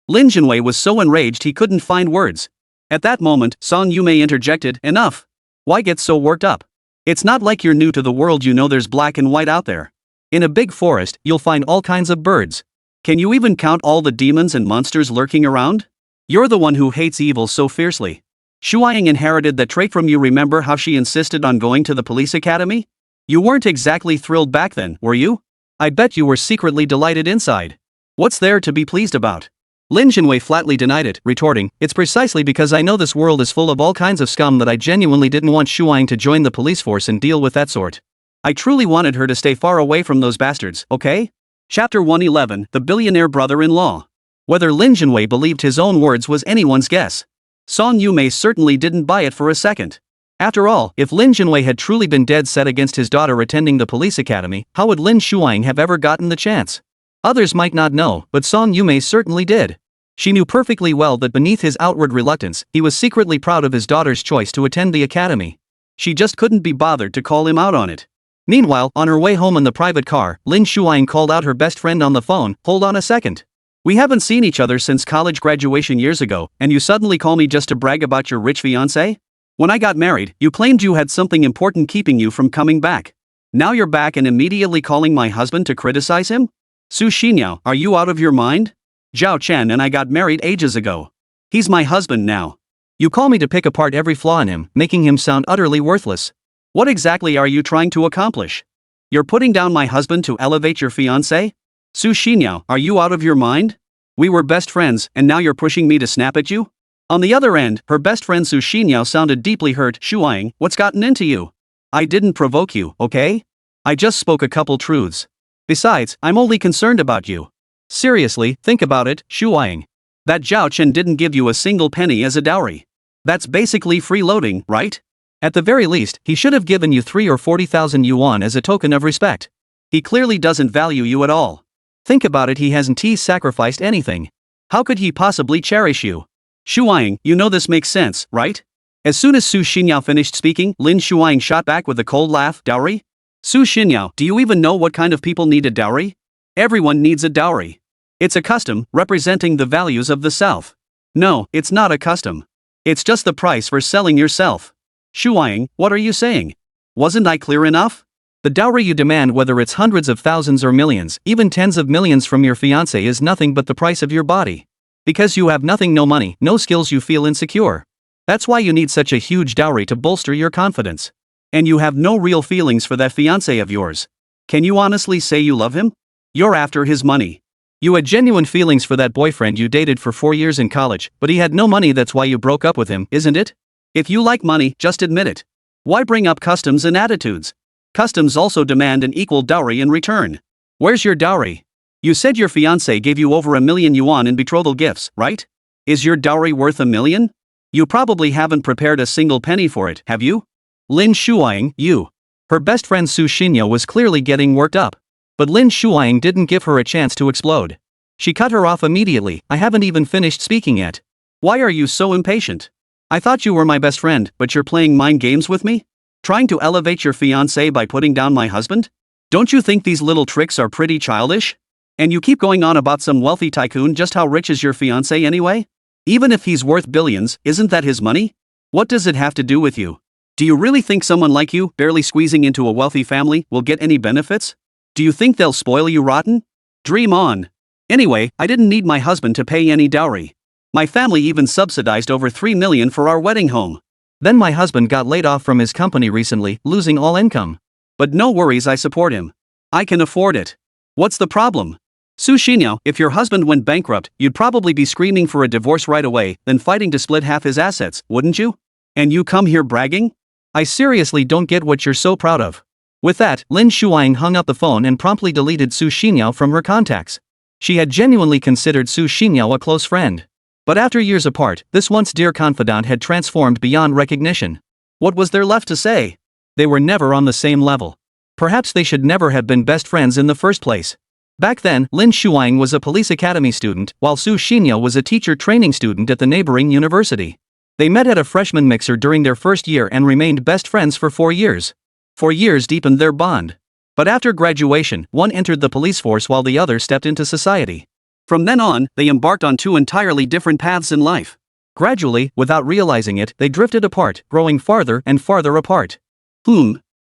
Junwei was so enraged he couldn't find words. At that moment, Song Yumei interjected, "Enough. Why get so worked up? It's not like you're new to the world, you know there's black and white out there. In a big forest, you'll find all kinds of birds. Can you even count all the demons and monsters lurking around? You're the one who hates evil so fiercely. Shuaiying inherited that trait from you. Remember how she insisted on going to the police academy? You weren't exactly thrilled back then, were you? I bet you were secretly delighted inside. What's there to be pleased about?" Lin Junwei flatly denied it, retorting, "It's precisely because I know this world is full of all kinds of scum that I genuinely didn't want Shuaiying to join the police force and deal with that sort. I truly wanted her to stay far away from those bastards, okay?" Chapter 111, The Billionaire Brother-in-Law. Whether Lin Junwei believed his own words was anyone's guess. Song Yumei certainly didn't buy it for a second. After all, if Lin Junwei had truly been dead set against his daughter attending the police academy, how would Lin Shuaiying have ever gotten the chance? Others might not know, but Song Yumei certainly did. She knew perfectly well that beneath his outward reluctance, he was secretly proud of his daughter's choice to attend the academy. She just couldn't be bothered to call him out on it. Meanwhile, on her way home in the private car, Lin Shuaiying called out her best friend on the phone. "Hold on a second. We haven't seen each other since college graduation years ago, and you suddenly call me just to brag about your rich fiancé? When I got married, you claimed you had something important keeping you from coming back. Now you're back and immediately calling my husband to criticize him? Su Xinyao, are you out of your mind? Zhao Chen and I got married ages ago. He's my husband now. You call me to pick apart every flaw in him, making him sound utterly worthless. What exactly are you trying to accomplish? You're putting down my husband to elevate your fiancé? Su Xinyao, are you out of your mind? We were best friends, and now you're pushing me to snap at you?" On the other end, her best friend Su Xinyao sounded deeply hurt. "Shuaiying, what's gotten into you? I didn't provoke you, okay? I just spoke a couple truths. Besides, I'm only concerned about you. Seriously, think about it, Shuaiying. That Zhao Chen didn't give you a single penny as a dowry. That's basically freeloading, right? At the very least, he should have given you 3 or 40,000 yuan as a token of respect. He clearly doesn't value you at all. Think about it, he hasn't sacrificed anything. How could he possibly cherish you? Shuaiying, you know this makes sense, right?" As soon as Su Xinyao finished speaking, Lin Shuaiying shot back with a cold laugh. "Dowry? Su Xinyao, do you even know what kind of people need a dowry? Everyone needs a dowry. It's a custom, representing the values of the South. No, it's not a custom. It's just the price for selling yourself. Shuaiying, what are you saying? Wasn't I clear enough? The dowry you demand, whether it's hundreds of thousands or millions, even tens of millions from your fiancé, is nothing but the price of your body. Because you have nothing, no money, no skills, you feel insecure. That's why you need such a huge dowry to bolster your confidence. And you have no real feelings for that fiancé of yours. Can you honestly say you love him? You're after his money. You had genuine feelings for that boyfriend you dated for 4 years in college, but he had no money, that's why you broke up with him, isn't it? If you like money, just admit it. Why bring up customs and attitudes? Customs also demand an equal dowry in return. Where's your dowry? You said your fiancé gave you over 1 million yuan in betrothal gifts, right? Is your dowry worth 1 million? You probably haven't prepared a single penny for it, have you? Lin Shuaiying, you. Her best friend Su Xinyao was clearly getting worked up. But Lin Shuaiying didn't give her a chance to explode. She cut her off immediately. I haven't even finished speaking yet. Why are you so impatient? I thought you were my best friend, but you're playing mind games with me? Trying to elevate your fiancé by putting down my husband? Don't you think these little tricks are pretty childish? And you keep going on about some wealthy tycoon. Just how rich is your fiancé anyway? Even if he's worth billions, isn't that his money? What does it have to do with you? Do you really think someone like you, barely squeezing into a wealthy family, will get any benefits? Do you think they'll spoil you rotten? Dream on. Anyway, I didn't need my husband to pay any dowry. My family even subsidized over 3 million for our wedding home. Then my husband got laid off from his company recently, losing all income. But no worries, I support him. I can afford it. What's the problem? Su Xinyao, if your husband went bankrupt, you'd probably be screaming for a divorce right away, then fighting to split half his assets, wouldn't you? And you come here bragging? I seriously don't get what you're so proud of. With that, Lin Shuang hung up the phone and promptly deleted Su Xinyao from her contacts. She had genuinely considered Su Xinyao a close friend. But after years apart, this once dear confidant had transformed beyond recognition. What was there left to say? They were never on the same level. Perhaps they should never have been best friends in the first place. Back then, Lin Shuang was a police academy student, while Su Xinyao was a teacher training student at the neighboring university. They met at a freshman mixer during their first year and remained best friends for 4 years. 4 years deepened their bond. But after graduation, one entered the police force while the other stepped into society. From then on, they embarked on 2 entirely different paths in life. Gradually, without realizing it, they drifted apart, growing farther and farther apart.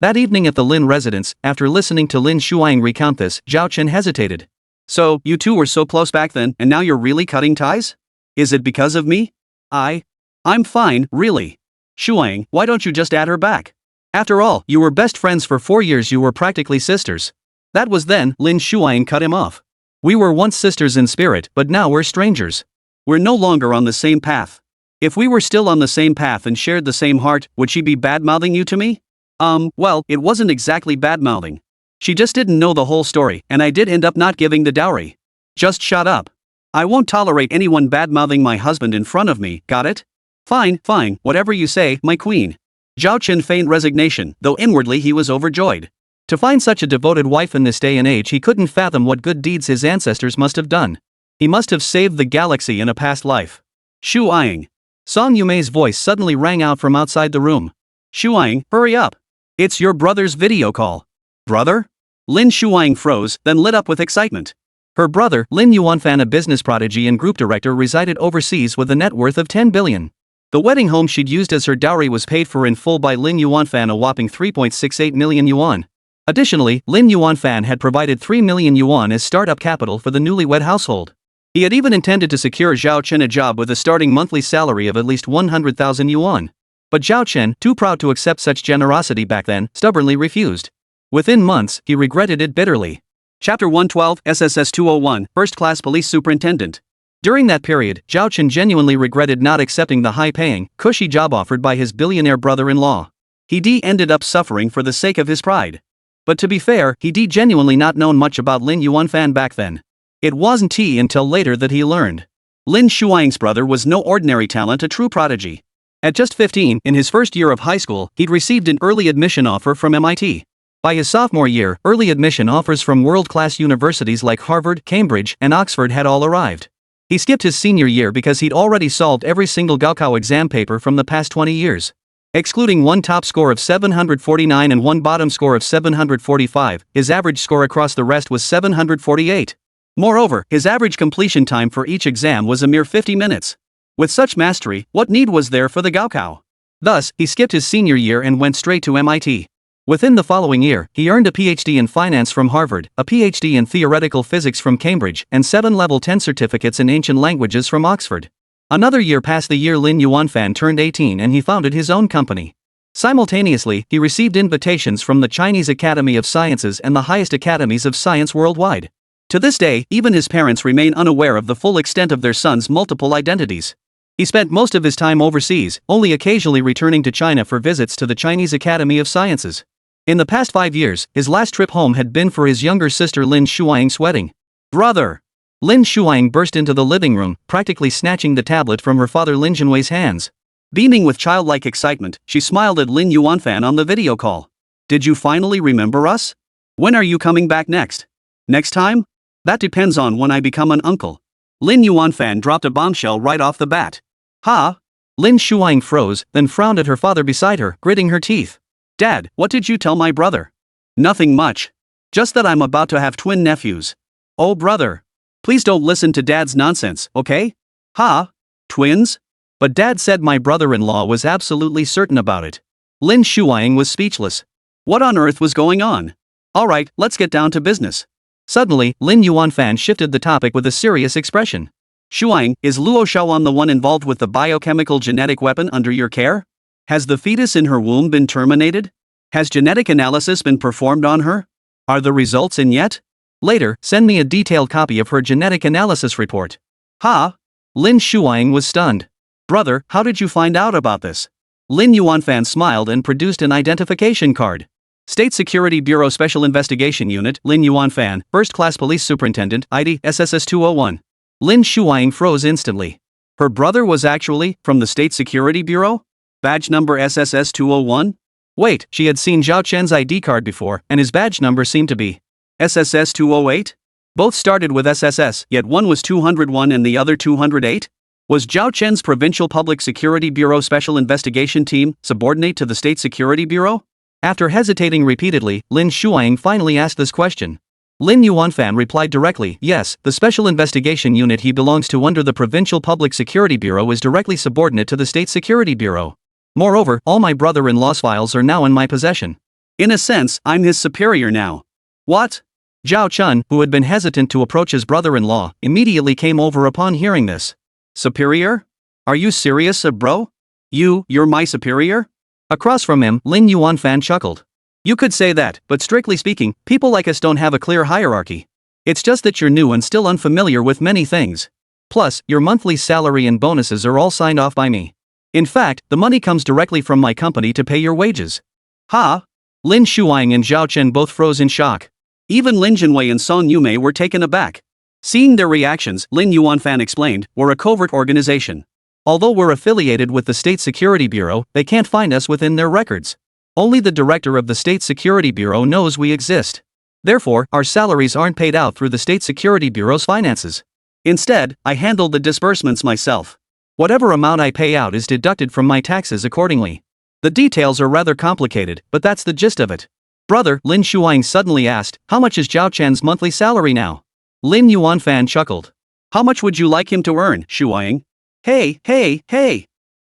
That evening at the Lin residence, after listening to Lin Shuang recount this, Zhao Chen hesitated. So, you two were so close back then, and now you're really cutting ties? Is it because of me? I'm fine, really. Shuang, why don't you just add her back? After all, you were best friends for 4 years, you were practically sisters. That was then, Lin Shuang cut him off. We were once sisters in spirit, but now we're strangers. We're no longer on the same path. If we were still on the same path and shared the same heart, would she be bad-mouthing you to me? Well, it wasn't exactly bad-mouthing. She just didn't know the whole story, and I did end up not giving the dowry. Just shut up. I won't tolerate anyone bad-mouthing my husband in front of me, got it? Fine, whatever you say, my queen. Zhao Chen feigned resignation, though inwardly he was overjoyed. To find such a devoted wife in this day and age, he couldn't fathom what good deeds his ancestors must have done. He must have saved the galaxy in a past life. Shuang. Song Yumei's voice suddenly rang out from outside the room. Shuang, hurry up. It's your brother's video call. Brother? Lin Shuang froze, then lit up with excitement. Her brother, Lin Yuanfan, a business prodigy and group director, resided overseas with a net worth of 10 billion. The wedding home she'd used as her dowry was paid for in full by Lin Yuanfan, a whopping 3.68 million yuan. Additionally, Lin Yuanfan had provided 3 million yuan as startup capital for the newlywed household. He had even intended to secure Zhao Chen a job with a starting monthly salary of at least 100,000 yuan. But Zhao Chen, too proud to accept such generosity back then, stubbornly refused. Within months, he regretted it bitterly. Chapter 112, SSS 201, First Class Police Superintendent. During that period, Zhao Chen genuinely regretted not accepting the high-paying, cushy job offered by his billionaire brother-in-law. He ended up suffering for the sake of his pride. But to be fair, he genuinely not known much about Lin Yuanfan back then. It wasn't until later that he learned. Lin Shuang's brother was no ordinary talent, a true prodigy. At just 15, in his first year of high school, he'd received an early admission offer from MIT. By his sophomore year, early admission offers from world-class universities like Harvard, Cambridge, and Oxford had all arrived. He skipped his senior year because he'd already solved every single Gaokao exam paper from the past 20 years. Excluding one top score of 749 and one bottom score of 745, his average score across the rest was 748. Moreover, his average completion time for each exam was a mere 50 minutes. With such mastery, what need was there for the Gaokao? Thus, he skipped his senior year and went straight to MIT. Within the following year, he earned a PhD in finance from Harvard, a PhD in theoretical physics from Cambridge, and 7 level 10 certificates in ancient languages from Oxford. Another year passed the year Lin Yuanfan turned 18 and he founded his own company. Simultaneously, he received invitations from the Chinese Academy of Sciences and the highest academies of science worldwide. To this day, even his parents remain unaware of the full extent of their son's multiple identities. He spent most of his time overseas, only occasionally returning to China for visits to the Chinese Academy of Sciences. In the past 5 years, his last trip home had been for his younger sister Lin Shuang's wedding. Brother! Lin Shuang burst into the living room, practically snatching the tablet from her father Lin Jinwei's hands. Beaming with childlike excitement, she smiled at Lin Yuanfan on the video call. Did you finally remember us? When are you coming back next? Next time? That depends on when I become an uncle. Lin Yuanfan dropped a bombshell right off the bat. Ha! Lin Shuang froze, then frowned at her father beside her, gritting her teeth. Dad, what did you tell my brother? Nothing much. Just that I'm about to have twin nephews. Oh brother. Please don't listen to Dad's nonsense, okay? Ha? Twins? But Dad said my brother-in-law was absolutely certain about it. Lin Shuang was speechless. What on earth was going on? Alright, let's get down to business. Suddenly, Lin Yuanfan shifted the topic with a serious expression. Shuang, is Luo Shaoan the one involved with the biochemical genetic weapon under your care? Has the fetus in her womb been terminated? Has genetic analysis been performed on her? Are the results in yet? Later, send me a detailed copy of her genetic analysis report. Ha! Lin Shuang was stunned. Brother, how did you find out about this? Lin Yuanfan smiled and produced an identification card. State Security Bureau Special Investigation Unit, Lin Yuanfan, First Class Police Superintendent, ID, SSS 201. Lin Shuang froze instantly. Her brother was actually from the State Security Bureau? Badge number SSS 201? Wait, she had seen Zhao Chen's ID card before, and his badge number seemed to be SSS 208? Both started with SSS, yet one was 201 and the other 208? Was Zhao Chen's Provincial Public Security Bureau Special Investigation Team subordinate to the State Security Bureau? After hesitating repeatedly, Lin Shuang finally asked this question. Lin Yuanfan replied directly, yes, the Special Investigation Unit he belongs to under the Provincial Public Security Bureau is directly subordinate to the State Security Bureau. Moreover, all my brother-in-law's files are now in my possession. In a sense, I'm his superior now. What? Zhao Chen, who had been hesitant to approach his brother-in-law, immediately came over upon hearing this. Superior? Are you serious, bro? You're my superior? Across from him, Lin Yuanfan chuckled. You could say that, but strictly speaking, people like us don't have a clear hierarchy. It's just that you're new and still unfamiliar with many things. Plus, your monthly salary and bonuses are all signed off by me. In fact, the money comes directly from my company to pay your wages. Ha! Lin Shuang and Zhao Chen both froze in shock. Even Lin Jinwei and Song Yumei were taken aback. Seeing their reactions, Lin Yuanfan explained, we're a covert organization. Although we're affiliated with the State Security Bureau, they can't find us within their records. Only the director of the State Security Bureau knows we exist. Therefore, our salaries aren't paid out through the State Security Bureau's finances. Instead, I handle the disbursements myself. Whatever amount I pay out is deducted from my taxes accordingly. The details are rather complicated, but that's the gist of it. Brother, Lin Shuang suddenly asked, how much is Zhao Chen's monthly salary now? Lin Yuanfan chuckled. How much would you like him to earn, Shuang? Hey!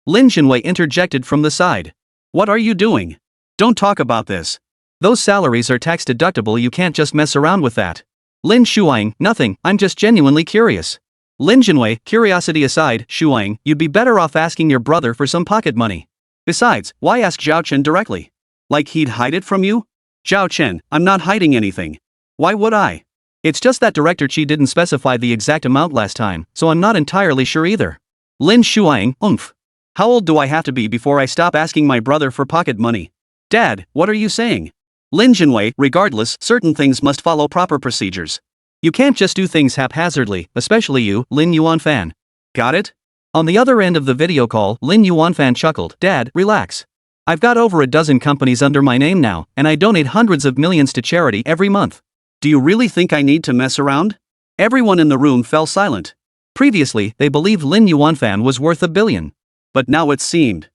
Lin Jinwei interjected from the side. What are you doing? Don't talk about this. Those salaries are tax deductible, you can't just mess around with that. Lin Shuang, nothing, I'm just genuinely curious. Lin Jinwei, curiosity aside, Shuang, you'd be better off asking your brother for some pocket money. Besides, why ask Zhao Chen directly? Like he'd hide it from you? Zhao Chen, I'm not hiding anything. Why would I? It's just that Director Chi didn't specify the exact amount last time, so I'm not entirely sure either. Lin Shuang, How old do I have to be before I stop asking my brother for pocket money? Dad, what are you saying? Lin Jinwei, regardless, certain things must follow proper procedures. You can't just do things haphazardly, especially you, Lin Yuanfan. Got it? On the other end of the video call, Lin Yuanfan chuckled, Dad, relax. I've got over a dozen companies under my name now, and I donate hundreds of millions to charity every month. Do you really think I need to mess around? Everyone in the room fell silent. Previously, they believed Lin Yuanfan was worth $1 billion. But now it seemed.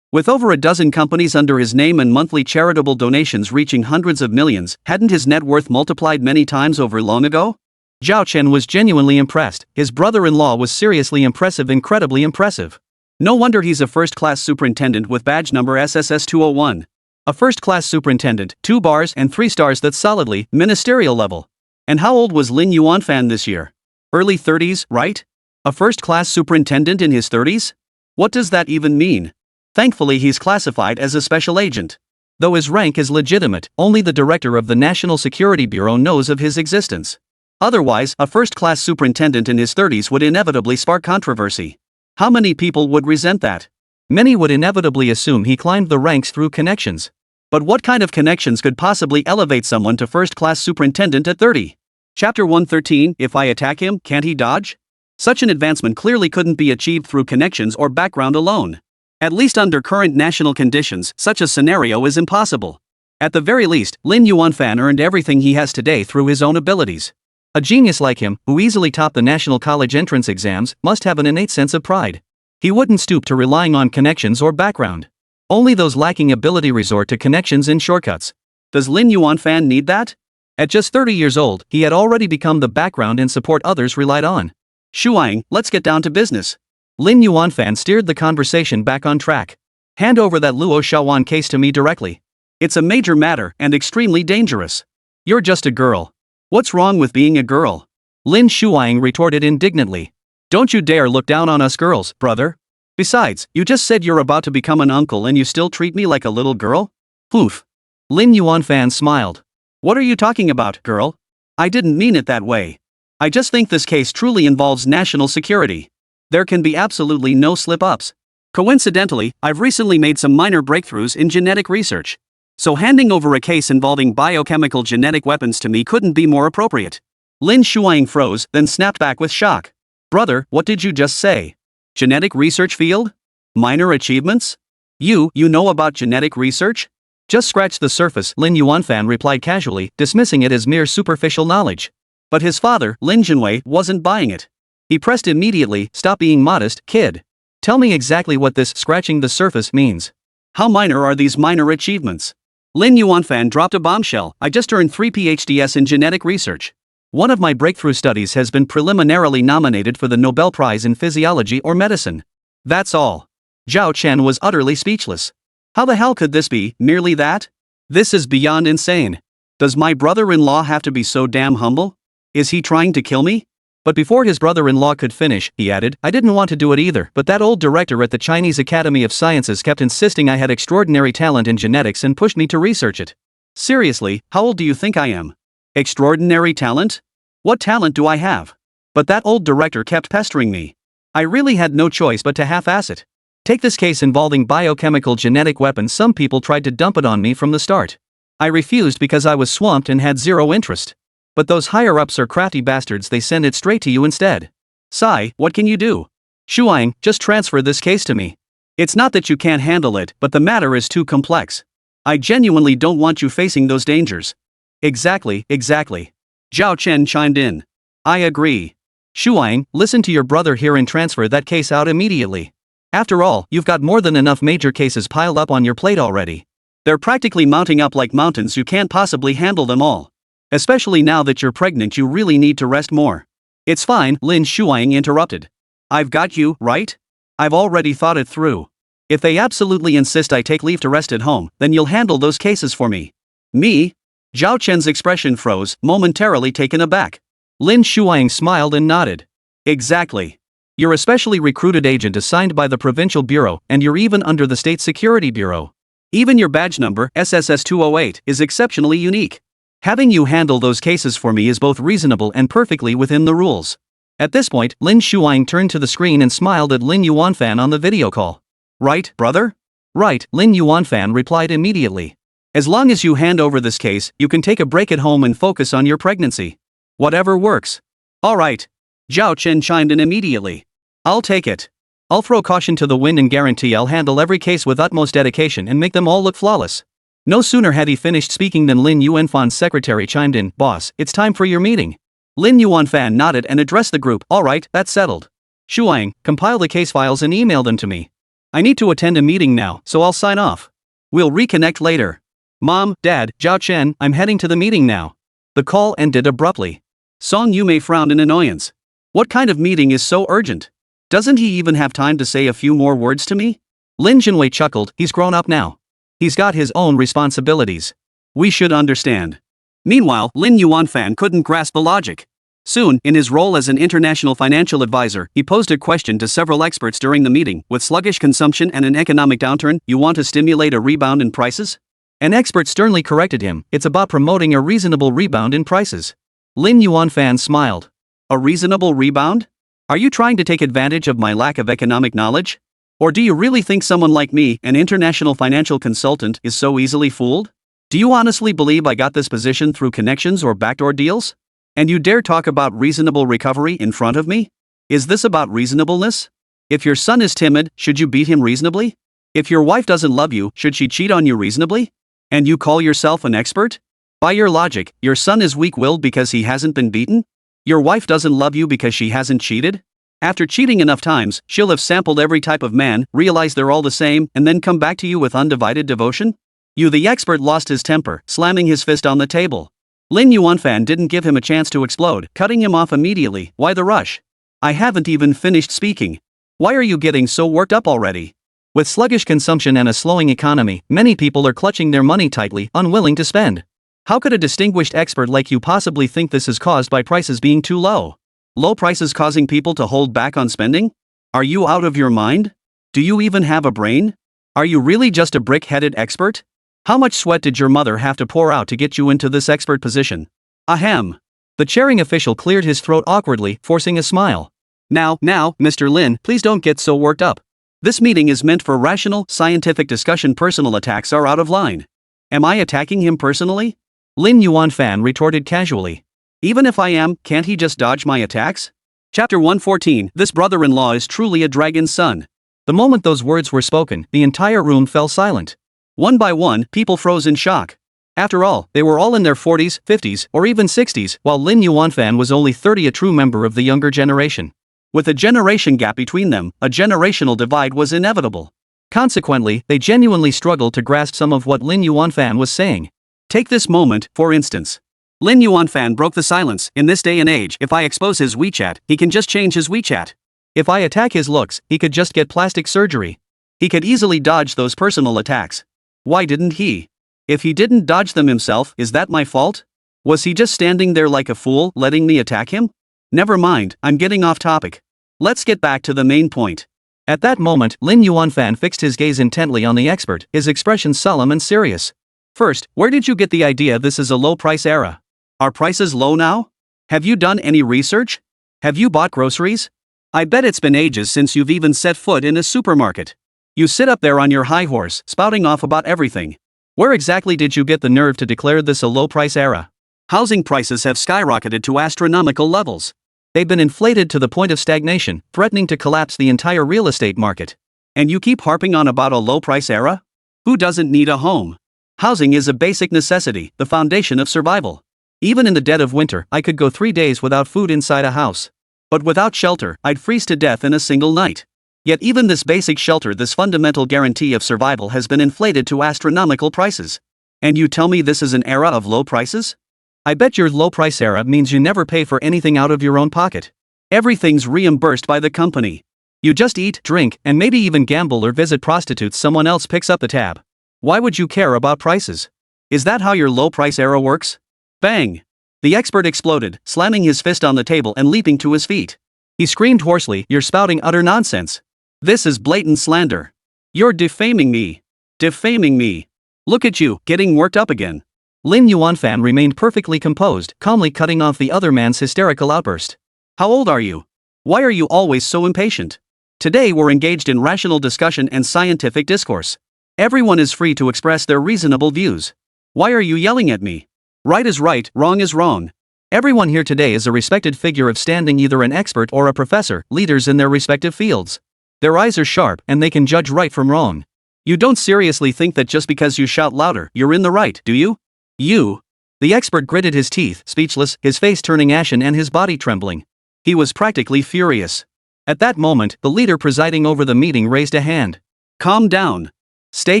With over a dozen companies under his name and monthly charitable donations reaching hundreds of millions, hadn't his net worth multiplied many times over long ago? Zhao Chen was genuinely impressed. His brother-in-law was seriously impressive, incredibly impressive. No wonder he's a first-class superintendent with badge number SSS 201. A first-class superintendent, 2 bars and 3 stars, that's solidly ministerial level. And how old was Lin Yuanfan this year? Early 30s, right? A first-class superintendent in his 30s? What does that even mean? Thankfully he's classified as a special agent. Though his rank is legitimate, only the director of the National Security Bureau knows of his existence. Otherwise, a first-class superintendent in his 30s would inevitably spark controversy. How many people would resent that? Many would inevitably assume he climbed the ranks through connections. But what kind of connections could possibly elevate someone to first-class superintendent at 30? Chapter 113, if I attack him, can't he dodge? Such an advancement clearly couldn't be achieved through connections or background alone. At least under current national conditions, such a scenario is impossible. At the very least, Lin Yuanfan earned everything he has today through his own abilities. A genius like him, who easily topped the national college entrance exams, must have an innate sense of pride. He wouldn't stoop to relying on connections or background. Only those lacking ability resort to connections and shortcuts. Does Lin Yuanfan need that? At just 30 years old, he had already become the background and support others relied on. Shuang, let's get down to business. Lin Yuanfan steered the conversation back on track. Hand over that Luo Shaowan case to me directly. It's a major matter and extremely dangerous. You're just a girl. What's wrong with being a girl? Lin Shuang retorted indignantly. Don't you dare look down on us girls, brother. Besides, you just said you're about to become an uncle and you still treat me like a little girl? Oof. Lin Yuanfan smiled. What are you talking about, girl? I didn't mean it that way. I just think this case truly involves national security. There can be absolutely no slip-ups. Coincidentally, I've recently made some minor breakthroughs in genetic research. So handing over a case involving biochemical genetic weapons to me couldn't be more appropriate. Lin Shuang froze, then snapped back with shock. Brother, what did you just say? Genetic research field? Minor achievements? You know about genetic research? Just scratch the surface, Lin Yuanfan replied casually, dismissing it as mere superficial knowledge. But his father, Lin Jinwei, wasn't buying it. He pressed immediately, stop being modest, kid. Tell me exactly what this scratching the surface means. How minor are these minor achievements? Lin Yuanfan dropped a bombshell. I just earned 3 PhDs in genetic research. One of my breakthrough studies has been preliminarily nominated for the Nobel Prize in Physiology or Medicine. That's all. Zhao Chen was utterly speechless. How the hell could this be, merely that? This is beyond insane. Does my brother-in-law have to be so damn humble? Is he trying to kill me? But before his brother-in-law could finish, he added, I didn't want to do it either, but that old director at the Chinese Academy of Sciences kept insisting I had extraordinary talent in genetics and pushed me to research it. Seriously, how old do you think I am? Extraordinary talent? What talent do I have? But that old director kept pestering me. I really had no choice but to half-ass it. Take this case involving biochemical genetic weapons. Some people tried to dump it on me from the start. I refused because I was swamped and had zero interest. But those higher-ups are crafty bastards, they send it straight to you instead. Sai, what can you do? Shuang, just transfer this case to me. It's not that you can't handle it, but the matter is too complex. I genuinely don't want you facing those dangers. Exactly. Zhao Chen chimed in. I agree. Shuang, listen to your brother here and transfer that case out immediately. After all, you've got more than enough major cases piled up on your plate already. They're practically mounting up like mountains, you can't possibly handle them all. Especially now that you're pregnant, you really need to rest more. It's fine, Lin Shuang interrupted. I've got you, right? I've already thought it through. If they absolutely insist I take leave to rest at home, then you'll handle those cases for me. Me? Zhao Chen's expression froze, momentarily taken aback. Lin Shuang smiled and nodded. Exactly. You're a specially recruited agent assigned by the Provincial Bureau, and you're even under the State Security Bureau. Even your badge number, SSS 208, is exceptionally unique. Having you handle those cases for me is both reasonable and perfectly within the rules. At this point, Lin Shuang turned to the screen and smiled at Lin Yuanfan on the video call. Right, brother? Right, Lin Yuanfan replied immediately. As long as you hand over this case, you can take a break at home and focus on your pregnancy. Whatever works. Alright. Zhao Chen chimed in immediately. I'll take it. I'll throw caution to the wind and guarantee I'll handle every case with utmost dedication and make them all look flawless. No sooner had he finished speaking than Lin Yuanfan's secretary chimed in, Boss, it's time for your meeting. Lin Yuanfan nodded and addressed the group, Alright, that's settled. Shuang, compile the case files and email them to me. I need to attend a meeting now, so I'll sign off. We'll reconnect later. Mom, Dad, Zhao Chen, I'm heading to the meeting now. The call ended abruptly. Song Yumei frowned in annoyance. What kind of meeting is so urgent? Doesn't he even have time to say a few more words to me? Lin Jinwei chuckled, he's grown up now. He's got his own responsibilities. We should understand. Meanwhile, Lin Yuanfan couldn't grasp the logic. Soon, in his role as an international financial advisor, he posed a question to several experts during the meeting. With sluggish consumption and an economic downturn, you want to stimulate a rebound in prices? An expert sternly corrected him, it's about promoting a reasonable rebound in prices. Lin Yuanfan smiled. A reasonable rebound? Are you trying to take advantage of my lack of economic knowledge? Or do you really think someone like me, an international financial consultant, is so easily fooled? Do you honestly believe I got this position through connections or backdoor deals? And you dare talk about reasonable recovery in front of me? Is this about reasonableness? If your son is timid, should you beat him reasonably? If your wife doesn't love you, should she cheat on you reasonably? And you call yourself an expert? By your logic, your son is weak-willed because he hasn't been beaten? Your wife doesn't love you because she hasn't cheated? After cheating enough times, she'll have sampled every type of man, realized they're all the same, and then come back to you with undivided devotion? You, the expert, lost his temper, slamming his fist on the table. Lin Yuanfan didn't give him a chance to explode, cutting him off immediately. Why the rush? I haven't even finished speaking. Why are you getting so worked up already? With sluggish consumption and a slowing economy, many people are clutching their money tightly, unwilling to spend. How could a distinguished expert like you possibly think this is caused by prices being too low? Low prices causing people to hold back on spending? Are you out of your mind? Do you even have a brain? Are you really just a brick-headed expert? How much sweat did your mother have to pour out to get you into this expert position? Ahem. The chairing official cleared his throat awkwardly, forcing a smile. Now, Mr. Lin, please don't get so worked up. This meeting is meant for rational, scientific discussion. Personal attacks are out of line. Am I attacking him personally? Lin Yuanfan retorted casually. Even if I am, can't he just dodge my attacks? Chapter 114. This brother-in-law is truly a dragon's son. The moment those words were spoken, the entire room fell silent. One by one, people froze in shock. After all, they were all in their 40s, 50s, or even 60s, while Lin Yuanfan was only 30, a true member of the younger generation. With a generation gap between them, a generational divide was inevitable. Consequently, they genuinely struggled to grasp some of what Lin Yuanfan was saying. Take this moment, for instance. Lin Yuanfan broke the silence. In this day and age, if I expose his WeChat, he can just change his WeChat. If I attack his looks, he could just get plastic surgery. He could easily dodge those personal attacks. Why didn't he? If he didn't dodge them himself, is that my fault? Was he just standing there like a fool, letting me attack him? Never mind, I'm getting off topic. Let's get back to the main point. At that moment, Lin Yuanfan fixed his gaze intently on the expert, his expression solemn and serious. First, where did you get the idea this is a low-price era? Are prices low now? Have you done any research? Have you bought groceries? I bet it's been ages since you've even set foot in a supermarket. You sit up there on your high horse, spouting off about everything. Where exactly did you get the nerve to declare this a low-price era? Housing prices have skyrocketed to astronomical levels. They've been inflated to the point of stagnation, threatening to collapse the entire real estate market. And you keep harping on about a low-price era? Who doesn't need a home? Housing is a basic necessity, the foundation of survival. Even in the dead of winter, I could go 3 days without food inside a house. But without shelter, I'd freeze to death in a single night. Yet even this basic shelter, this fundamental guarantee of survival, has been inflated to astronomical prices. And you tell me this is an era of low prices? I bet your low-price era means you never pay for anything out of your own pocket. Everything's reimbursed by the company. You just eat, drink, and maybe even gamble or visit prostitutes. Someone else picks up the tab. Why would you care about prices? Is that how your low-price era works? Bang! The expert exploded, slamming his fist on the table and leaping to his feet. He screamed hoarsely, "You're spouting utter nonsense. This is blatant slander. You're defaming me. Defaming me. Look at you, getting worked up again." Lin Yuanfan remained perfectly composed, calmly cutting off the other man's hysterical outburst. "How old are you? Why are you always so impatient? Today we're engaged in rational discussion and scientific discourse. Everyone is free to express their reasonable views. Why are you yelling at me? Right is right, wrong is wrong. Everyone here today is a respected figure of standing, either an expert or a professor, leaders in their respective fields. Their eyes are sharp and they can judge right from wrong. You don't seriously think that just because you shout louder, you're in the right, do you? You." The expert gritted his teeth, speechless, his face turning ashen and his body trembling. He was practically furious. At that moment, the leader presiding over the meeting raised a hand. "Calm down. Stay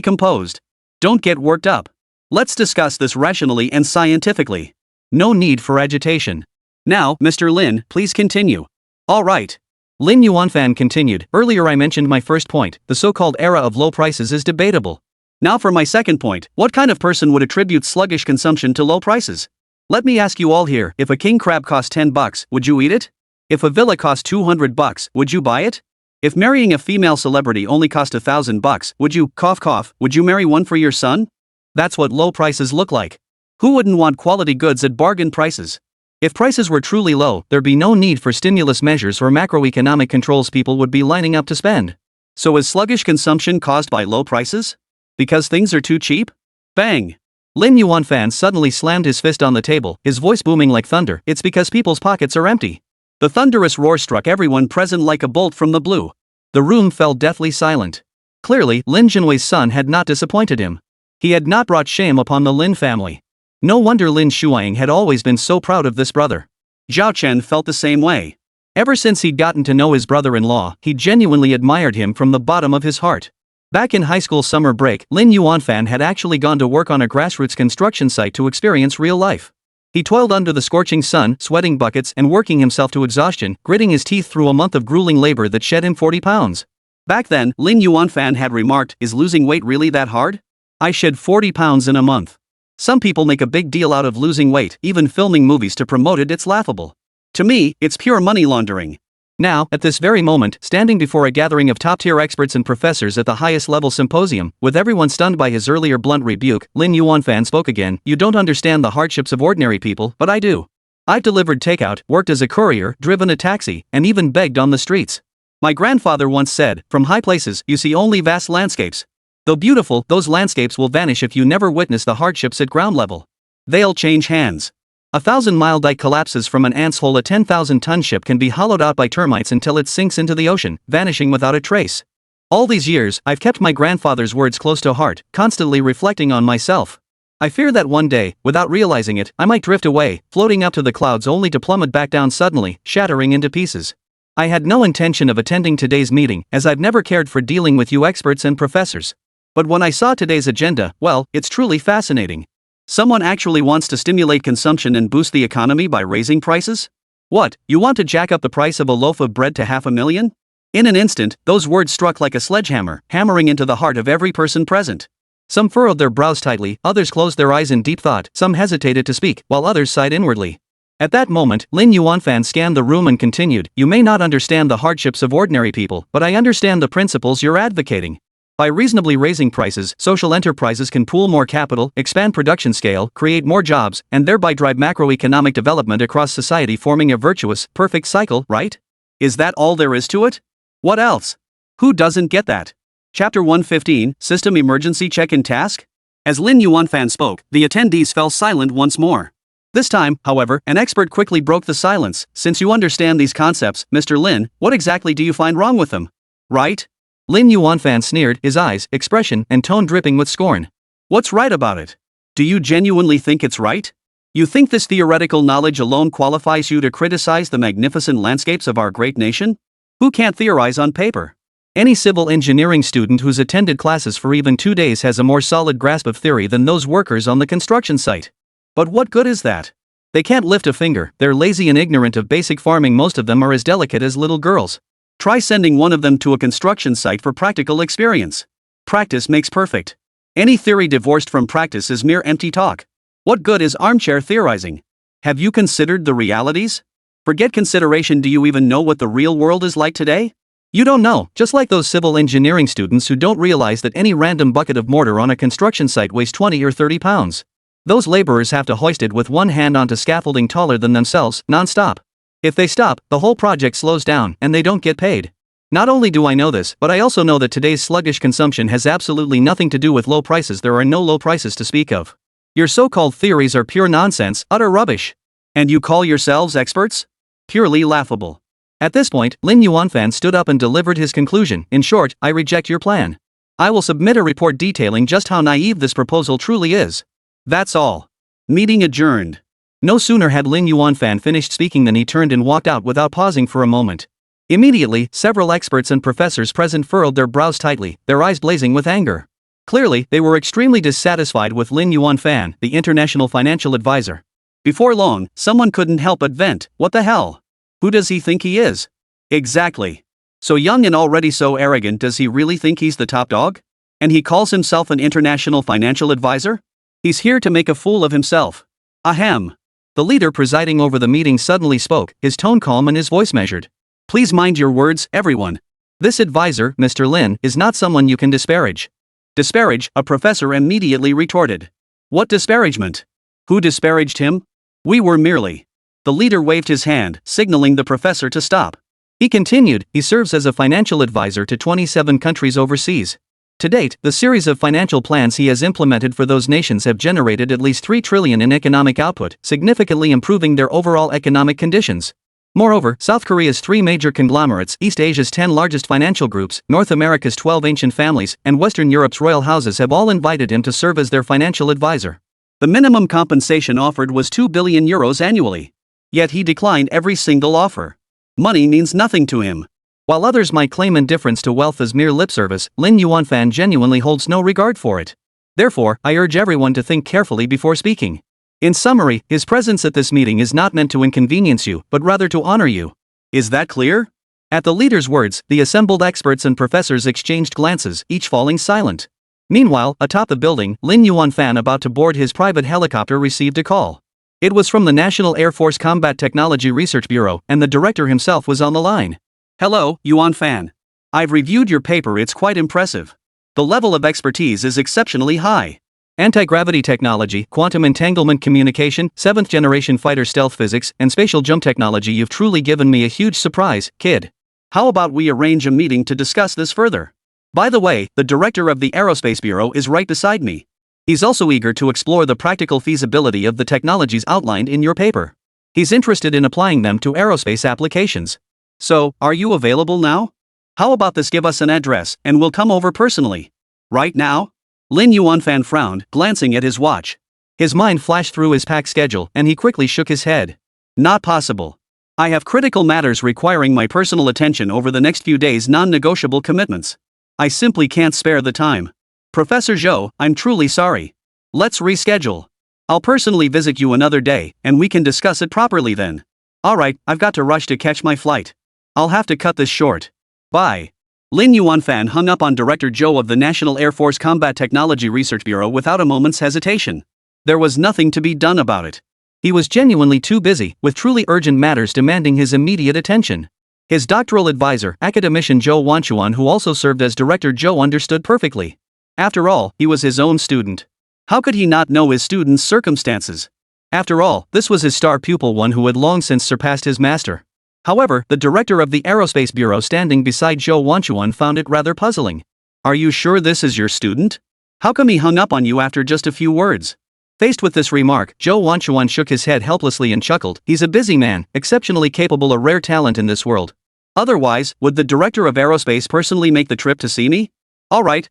composed. Don't get worked up. Let's discuss this rationally and scientifically. No need for agitation. Now, Mr. Lin, please continue." "All right." Lin Yuanfan continued. "Earlier I mentioned my first point, the so-called era of low prices is debatable. Now for my second point, what kind of person would attribute sluggish consumption to low prices? Let me ask you all here, if a king crab cost $10, would you eat it? If a villa cost $200, would you buy it? If marrying a female celebrity only cost $1,000, would you, cough cough, would you marry one for your son? That's what low prices look like. Who wouldn't want quality goods at bargain prices? If prices were truly low, there'd be no need for stimulus measures or macroeconomic controls. People would be lining up to spend. So is sluggish consumption caused by low prices? Because things are too cheap? Bang! Lin Yuanfan suddenly slammed his fist on the table, his voice booming like thunder. It's because people's pockets are empty. The thunderous roar struck everyone present like a bolt from the blue. The room fell deathly silent. Clearly, Lin Jinwei's son had not disappointed him. He had not brought shame upon the Lin family. No wonder Lin Shuang had always been so proud of this brother. Zhao Chen felt the same way. Ever since he'd gotten to know his brother-in-law, he genuinely admired him from the bottom of his heart. Back in high school summer break, Lin Yuanfan had actually gone to work on a grassroots construction site to experience real life. He toiled under the scorching sun, sweating buckets and working himself to exhaustion, gritting his teeth through a month of grueling labor that shed him 40 pounds. Back then, Lin Yuanfan had remarked, "Is losing weight really that hard? I shed 40 pounds in a month." Some people make a big deal out of losing weight, even filming movies to promote it. It's laughable. To me, it's pure money laundering. Now, at this very moment, standing before a gathering of top-tier experts and professors at the highest-level symposium, with everyone stunned by his earlier blunt rebuke, Lin Yuanfan spoke again. "You don't understand the hardships of ordinary people, but I do. I've delivered takeout, worked as a courier, driven a taxi, and even begged on the streets. My grandfather once said, from high places you see only vast landscapes. Though beautiful, those landscapes will vanish if you never witness the hardships at ground level. They'll change hands. A 1,000-mile dike collapses from an ant's hole. A 10,000-ton ship can be hollowed out by termites until it sinks into the ocean, vanishing without a trace. All these years, I've kept my grandfather's words close to heart, constantly reflecting on myself. I fear that one day, without realizing it, I might drift away, floating up to the clouds only to plummet back down suddenly, shattering into pieces. I had no intention of attending today's meeting, as I've never cared for dealing with you experts and professors. But when I saw today's agenda, well, it's truly fascinating. Someone actually wants to stimulate consumption and boost the economy by raising prices? What, you want to jack up the price of a loaf of bread to $500,000? In an instant, those words struck like a sledgehammer, hammering into the heart of every person present. Some furrowed their brows tightly, others closed their eyes in deep thought, some hesitated to speak, while others sighed inwardly. At that moment, Lin Yuanfan scanned the room and continued, "You may not understand the hardships of ordinary people, but I understand the principles you're advocating. By reasonably raising prices, social enterprises can pool more capital, expand production scale, create more jobs, and thereby drive macroeconomic development across society, forming a virtuous, perfect cycle, right? Is that all there is to it? What else? Who doesn't get that?" Chapter 115, System Emergency Check-in Task? As Lin Yuanfan spoke, the attendees fell silent once more. This time, however, an expert quickly broke the silence. "Since you understand these concepts, Mr. Lin, what exactly do you find wrong with them? Right?" Lin Yuanfan sneered, his eyes, expression, and tone dripping with scorn. "What's right about it? Do you genuinely think it's right? You think this theoretical knowledge alone qualifies you to criticize the magnificent landscapes of our great nation? Who can't theorize on paper? Any civil engineering student who's attended classes for even 2 days has a more solid grasp of theory than those workers on the construction site. But what good is that? They can't lift a finger, they're lazy and ignorant of basic farming. Most of them are as delicate as little girls. Try sending one of them to a construction site for practical experience. Practice makes perfect. Any theory divorced from practice is mere empty talk. What good is armchair theorizing? Have you considered the realities? Forget consideration. Do you even know what the real world is like today? You don't know, just like those civil engineering students who don't realize that any random bucket of mortar on a construction site weighs 20 or 30 pounds. Those laborers have to hoist it with one hand onto scaffolding taller than themselves, non-stop. If they stop, the whole project slows down, and they don't get paid. Not only do I know this, but I also know that today's sluggish consumption has absolutely nothing to do with low prices. There are no low prices to speak of. Your so-called theories are pure nonsense, utter rubbish. And you call yourselves experts? Purely laughable. At this point, Lin Yuanfan stood up and delivered his conclusion. "In short, I reject your plan. I will submit a report detailing just how naive this proposal truly is. That's all." Meeting adjourned. No sooner had Lin Yuanfan finished speaking than he turned and walked out without pausing for a moment. Immediately, several experts and professors present furrowed their brows tightly, their eyes blazing with anger. Clearly, they were extremely dissatisfied with Lin Yuanfan, the international financial advisor. Before long, someone couldn't help but vent, "What the hell? Who does he think he is? Exactly. So young and already so arrogant. Does he really think he's the top dog? And he calls himself an international financial advisor? He's here to make a fool of himself. Ahem." The leader presiding over the meeting suddenly spoke, his tone calm and his voice measured. "Please mind your words, everyone. This advisor, Mr. Lin, is not someone you can disparage." "Disparage?" a professor immediately retorted. "What disparagement? Who disparaged him? We were merely..." The leader waved his hand, signaling the professor to stop. He continued, "He serves as a financial advisor to 27 countries overseas. To date, the series of financial plans he has implemented for those nations have generated at least 3 trillion in economic output, significantly improving their overall economic conditions. Moreover, South Korea's 3 major conglomerates, East Asia's 10 largest financial groups, North America's 12 ancient families, and Western Europe's royal houses have all invited him to serve as their financial advisor. The minimum compensation offered was 2 billion euros annually. Yet he declined every single offer. Money means nothing to him. While others might claim indifference to wealth as mere lip service, Lin Yuanfan genuinely holds no regard for it. Therefore, I urge everyone to think carefully before speaking. In summary, his presence at this meeting is not meant to inconvenience you, but rather to honor you. Is that clear?" At the leader's words, the assembled experts and professors exchanged glances, each falling silent. Meanwhile, atop the building, Lin Yuanfan, about to board his private helicopter, received a call. It was from the National Air Force Combat Technology Research Bureau, and the director himself was on the line. "Hello, Yuanfan. I've reviewed your paper. It's quite impressive. The level of expertise is exceptionally high. Anti-gravity technology, quantum entanglement communication, 7th generation fighter stealth physics, and spatial jump technology. You've truly given me a huge surprise, kid. How about we arrange a meeting to discuss this further? By the way, the director of the Aerospace Bureau is right beside me. He's also eager to explore the practical feasibility of the technologies outlined in your paper. He's interested in applying them to aerospace applications. So, are you available now? How about this? Give us an address, and we'll come over personally. Right now? Lin Yuanfan frowned, glancing at his watch. His mind flashed through his packed schedule, and he quickly shook his head. Not possible. I have critical matters requiring my personal attention over the next few days, non-negotiable commitments. I simply can't spare the time. Professor Zhou, I'm truly sorry. Let's reschedule. I'll personally visit you another day, and we can discuss it properly then. Alright, I've got to rush to catch my flight. I'll have to cut this short. Bye. Lin Yuanfan hung up on Director Zhou of the National Air Force Combat Technology Research Bureau without a moment's hesitation. There was nothing to be done about it. He was genuinely too busy, with truly urgent matters demanding his immediate attention. His doctoral advisor, academician Zhou Wanchuan, who also served as Director Zhou, understood perfectly. After all, he was his own student. How could he not know his student's circumstances? After all, this was his star pupil, one who had long since surpassed his master. However, the director of the Aerospace Bureau standing beside Zhou Wanchuan found it rather puzzling. Are you sure this is your student? How come he hung up on you after just a few words? Faced with this remark, Zhou Wanchuan shook his head helplessly and chuckled. He's a busy man, exceptionally capable, a rare talent in this world. Otherwise, would the director of aerospace personally make the trip to see me? Alright.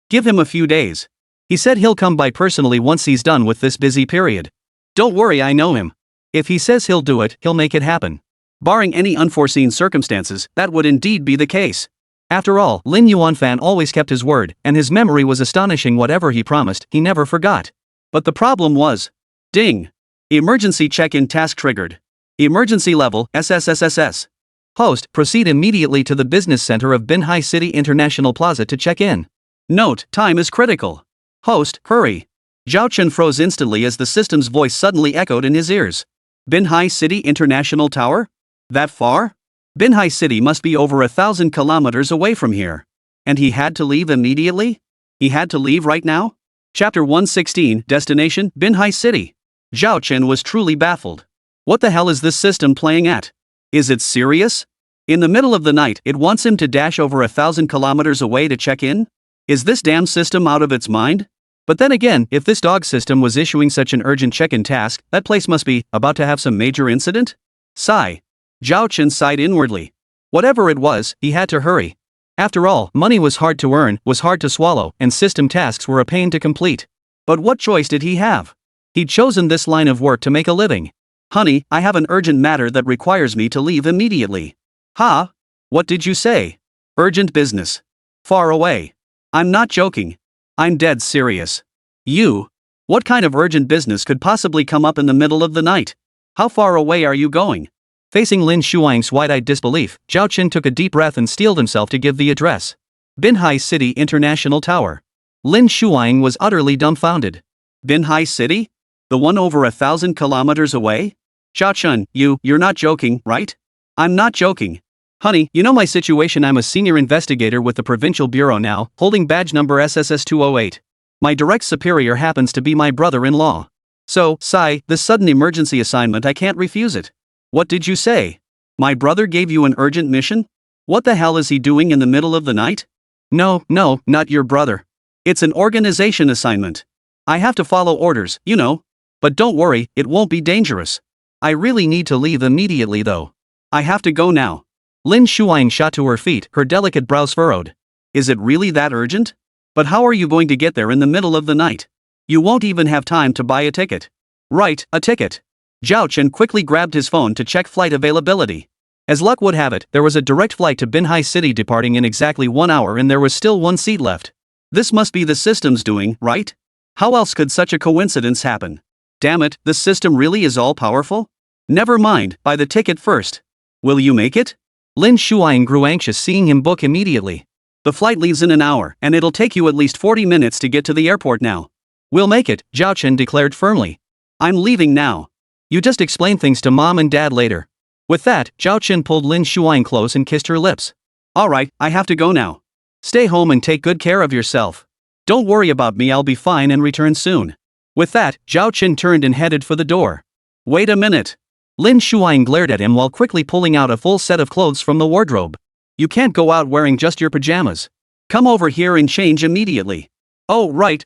Give him a few days. He said he'll come by personally once he's done with this busy period. Don't worry, I know him. If he says he'll do it, he'll make it happen. Barring any unforeseen circumstances, that would indeed be the case. After all, Lin Yuanfan always kept his word, and his memory was astonishing. Whatever he promised, he never forgot. But the problem was... Ding! Emergency check-in task triggered. Emergency level, SSSSS. Host, proceed immediately to the business center of Binhai City International Plaza to check in. Note, time is critical. Host, hurry. Zhao Chen froze instantly as the system's voice suddenly echoed in his ears. Binhai City International Tower? That far? Binhai City must be over 1,000 kilometers away from here. And he had to leave immediately? He had to leave right now? Chapter 116, Destination, Binhai City. Zhao Chen was truly baffled. What the hell is this system playing at? Is it serious? In the middle of the night, it wants him to dash over 1,000 kilometers away to check in? Is this damn system out of its mind? But then again, if this dog system was issuing such an urgent check-in task, that place must be about to have some major incident? Sigh. Zhao Chen sighed inwardly. Whatever it was, he had to hurry. After all, money was hard to earn, was hard to swallow, and system tasks were a pain to complete. But what choice did he have? He'd chosen this line of work to make a living. Honey, I have an urgent matter that requires me to leave immediately. Huh? What did you say? Urgent business. Far away. I'm not joking. I'm dead serious. You? What kind of urgent business could possibly come up in the middle of the night? How far away are you going? Facing Lin Shuang's wide-eyed disbelief, Zhao Chen took a deep breath and steeled himself to give the address. Binhai City International Tower. Lin Shuang was utterly dumbfounded. Binhai City? The one over 1,000 kilometers away? Zhao Chen, you're not joking, right? I'm not joking. Honey, you know my situation. I'm a senior investigator with the Provincial Bureau now, holding badge number SSS-208. My direct superior happens to be my brother-in-law. So, sigh, this sudden emergency assignment, I can't refuse it. What did you say? My brother gave you an urgent mission? What the hell is he doing in the middle of the night? No, not your brother. It's an organization assignment. I have to follow orders, you know. But don't worry, it won't be dangerous. I really need to leave immediately though. I have to go now. Lin Shuang shot to her feet, her delicate brows furrowed. Is it really that urgent? But how are you going to get there in the middle of the night? You won't even have time to buy a ticket. Right, a ticket. Zhao Chen quickly grabbed his phone to check flight availability. As luck would have it, there was a direct flight to Binhai City departing in exactly 1 hour and there was still one seat left. This must be the system's doing, right? How else could such a coincidence happen? Damn it, the system really is all-powerful? Never mind, buy the ticket first. Will you make it? Lin Shuang grew anxious seeing him book immediately. The flight leaves in an hour, and it'll take you at least 40 minutes to get to the airport now. We'll make it, Zhao Chen declared firmly. I'm leaving now. You just explain things to mom and dad later. With that, Zhao Chen pulled Lin Shuang close and kissed her lips. Alright, I have to go now. Stay home and take good care of yourself. Don't worry about me, I'll be fine and return soon. With that, Zhao Chen turned and headed for the door. Wait a minute. Lin Shuang glared at him while quickly pulling out a full set of clothes from the wardrobe. You can't go out wearing just your pajamas. Come over here and change immediately. Oh, right.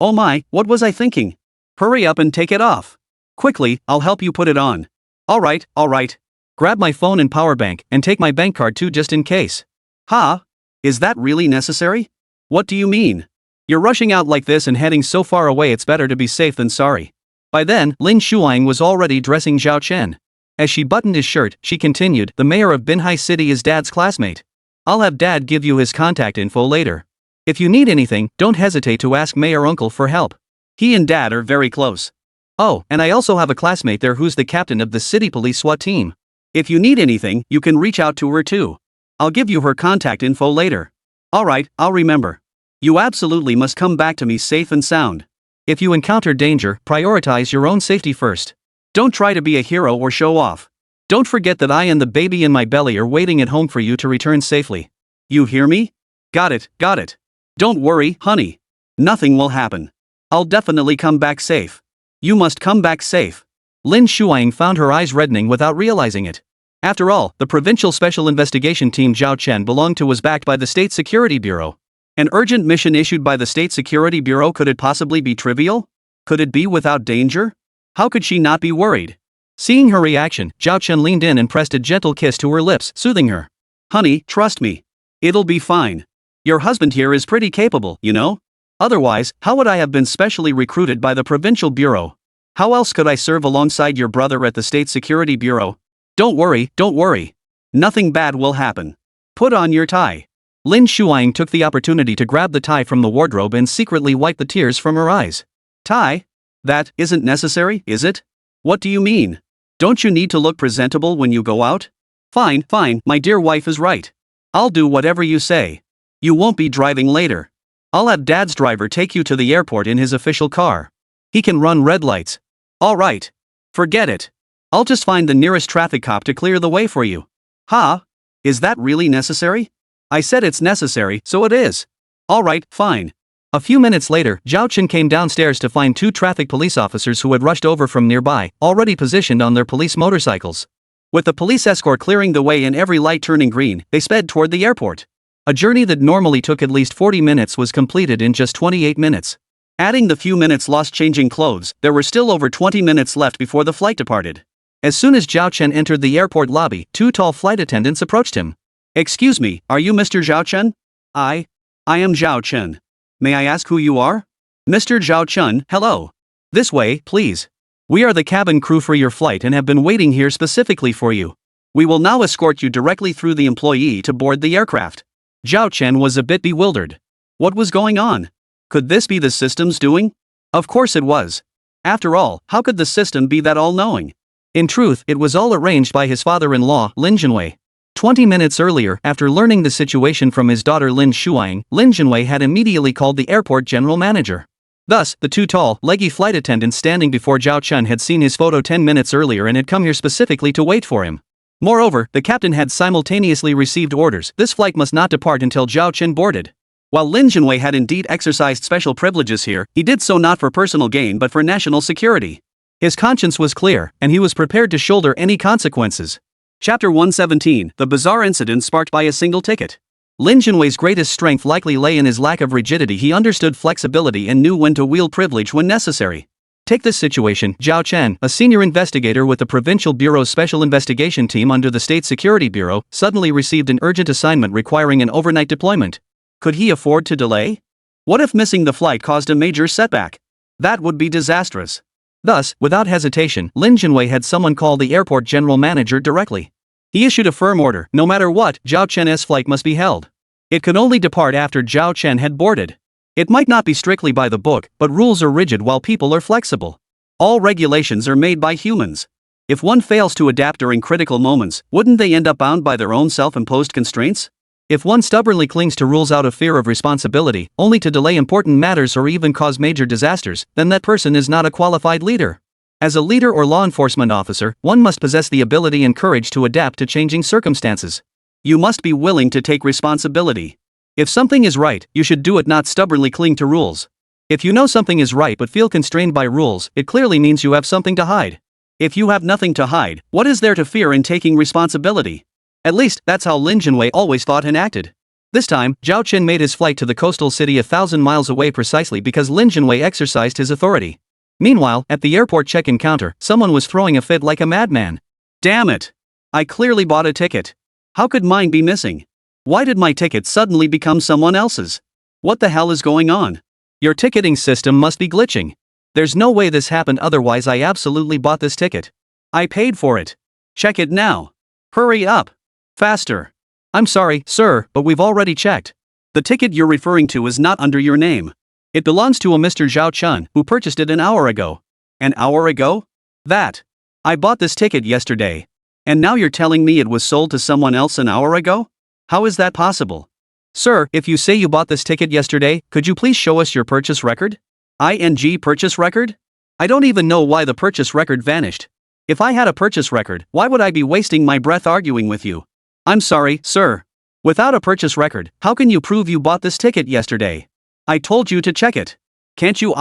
Oh my, what was I thinking? Hurry up and take it off. Quickly, I'll help you put it on. Alright. Grab my phone and power bank, and take my bank card too just in case. Huh? Is that really necessary? What do you mean? You're rushing out like this and heading so far away, it's better to be safe than sorry. By then, Lin Shuang was already dressing Zhao Chen. As she buttoned his shirt, she continued, the mayor of Binhai City is Dad's classmate. I'll have Dad give you his contact info later. If you need anything, don't hesitate to ask Mayor Uncle for help. He and Dad are very close. Oh, and I also have a classmate there who's the captain of the city police SWAT team. If you need anything, you can reach out to her too. I'll give you her contact info later. Alright, I'll remember. You absolutely must come back to me safe and sound. If you encounter danger, prioritize your own safety first. Don't try to be a hero or show off. Don't forget that I and the baby in my belly are waiting at home for you to return safely. You hear me? Got it. Don't worry, honey. Nothing will happen. I'll definitely come back safe. You must come back safe. Lin Shuang found her eyes reddening without realizing it. After all, the Provincial Special Investigation Team Zhao Chen belonged to was backed by the State Security Bureau. An urgent mission issued by the State Security Bureau, could it possibly be trivial? Could it be without danger? How could she not be worried? Seeing her reaction, Zhao Chen leaned in and pressed a gentle kiss to her lips, soothing her. Honey, trust me. It'll be fine. Your husband here is pretty capable, you know? Otherwise, how would I have been specially recruited by the Provincial Bureau? How else could I serve alongside your brother at the State Security Bureau? Don't worry. Nothing bad will happen. Put on your tie. Lin Shuang took the opportunity to grab the tie from the wardrobe and secretly wipe the tears from her eyes. Tie? That isn't necessary, is it? What do you mean? Don't you need to look presentable when you go out? Fine, my dear wife is right. I'll do whatever you say. You won't be driving later. I'll have Dad's driver take you to the airport in his official car. He can run red lights. Alright. Forget it. I'll just find the nearest traffic cop to clear the way for you. Huh? Is that really necessary? I said it's necessary, so it is. Alright, fine. A few minutes later, Zhao Chen came downstairs to find two traffic police officers who had rushed over from nearby, already positioned on their police motorcycles. With the police escort clearing the way and every light turning green, they sped toward the airport. A journey that normally took at least 40 minutes was completed in just 28 minutes. Adding the few minutes lost changing clothes, there were still over 20 minutes left before the flight departed. As soon as Zhao Chen entered the airport lobby, two tall flight attendants approached him. Excuse me, are you Mr. Zhao Chen? I am Zhao Chen. May I ask who you are? Mr. Zhao Chen, hello. This way, please. We are the cabin crew for your flight and have been waiting here specifically for you. We will now escort you directly through the employee to board the aircraft. Zhao Chen was a bit bewildered. What was going on? Could this be the system's doing? Of course it was. After all, how could the system be that all-knowing? In truth, it was all arranged by his father-in-law, Lin Jinwei. 20 minutes earlier, after learning the situation from his daughter Lin Shuang, Lin Jinwei had immediately called the airport general manager. Thus, the two tall, leggy flight attendants standing before Zhao Chen had seen his photo 10 minutes earlier and had come here specifically to wait for him. Moreover, the captain had simultaneously received orders, this flight must not depart until Zhao Chen boarded. While Lin Jinwei had indeed exercised special privileges here, he did so not for personal gain but for national security. His conscience was clear, and he was prepared to shoulder any consequences. Chapter 117, The Bizarre Incident Sparked by a Single Ticket. Lin Jinwei's greatest strength likely lay in his lack of rigidity. He understood flexibility and knew when to wield privilege when necessary. Take this situation, Zhao Chen, a senior investigator with the Provincial Bureau's Special Investigation Team under the State Security Bureau, suddenly received an urgent assignment requiring an overnight deployment. Could he afford to delay? What if missing the flight caused a major setback? That would be disastrous. Thus, without hesitation, Lin Jinwei had someone call the airport general manager directly. He issued a firm order: no matter what, Zhao Chen's flight must be held. It could only depart after Zhao Chen had boarded. It might not be strictly by the book, but rules are rigid while people are flexible. All regulations are made by humans. If one fails to adapt during critical moments, wouldn't they end up bound by their own self-imposed constraints? If one stubbornly clings to rules out of fear of responsibility, only to delay important matters or even cause major disasters, then that person is not a qualified leader. As a leader or law enforcement officer, one must possess the ability and courage to adapt to changing circumstances. You must be willing to take responsibility. If something is right, you should do it, not stubbornly cling to rules. If you know something is right but feel constrained by rules, it clearly means you have something to hide. If you have nothing to hide, what is there to fear in taking responsibility? At least, that's how Lin Junwei always thought and acted. This time, Zhao Chen made his flight to the coastal city 1,000 miles away precisely because Lin Junwei exercised his authority. Meanwhile, at the airport check-in counter, someone was throwing a fit like a madman. Damn it! I clearly bought a ticket. How could mine be missing? Why did my ticket suddenly become someone else's? What the hell is going on? Your ticketing system must be glitching. There's no way this happened, otherwise I absolutely bought this ticket. I paid for it. Check it now. Hurry up. Faster. I'm sorry, sir, but we've already checked. The ticket you're referring to is not under your name. It belongs to a Mr. Zhao Chen, who purchased it an hour ago. An hour ago? I bought this ticket yesterday. And now you're telling me it was sold to someone else an hour ago? How is that possible? Sir, if you say you bought this ticket yesterday, could you please show us your purchase record? Purchase record? I don't even know why the purchase record vanished. If I had a purchase record, why would I be wasting my breath arguing with you? I'm sorry, sir. Without a purchase record, how can you prove you bought this ticket yesterday? I told you to check it. Can't you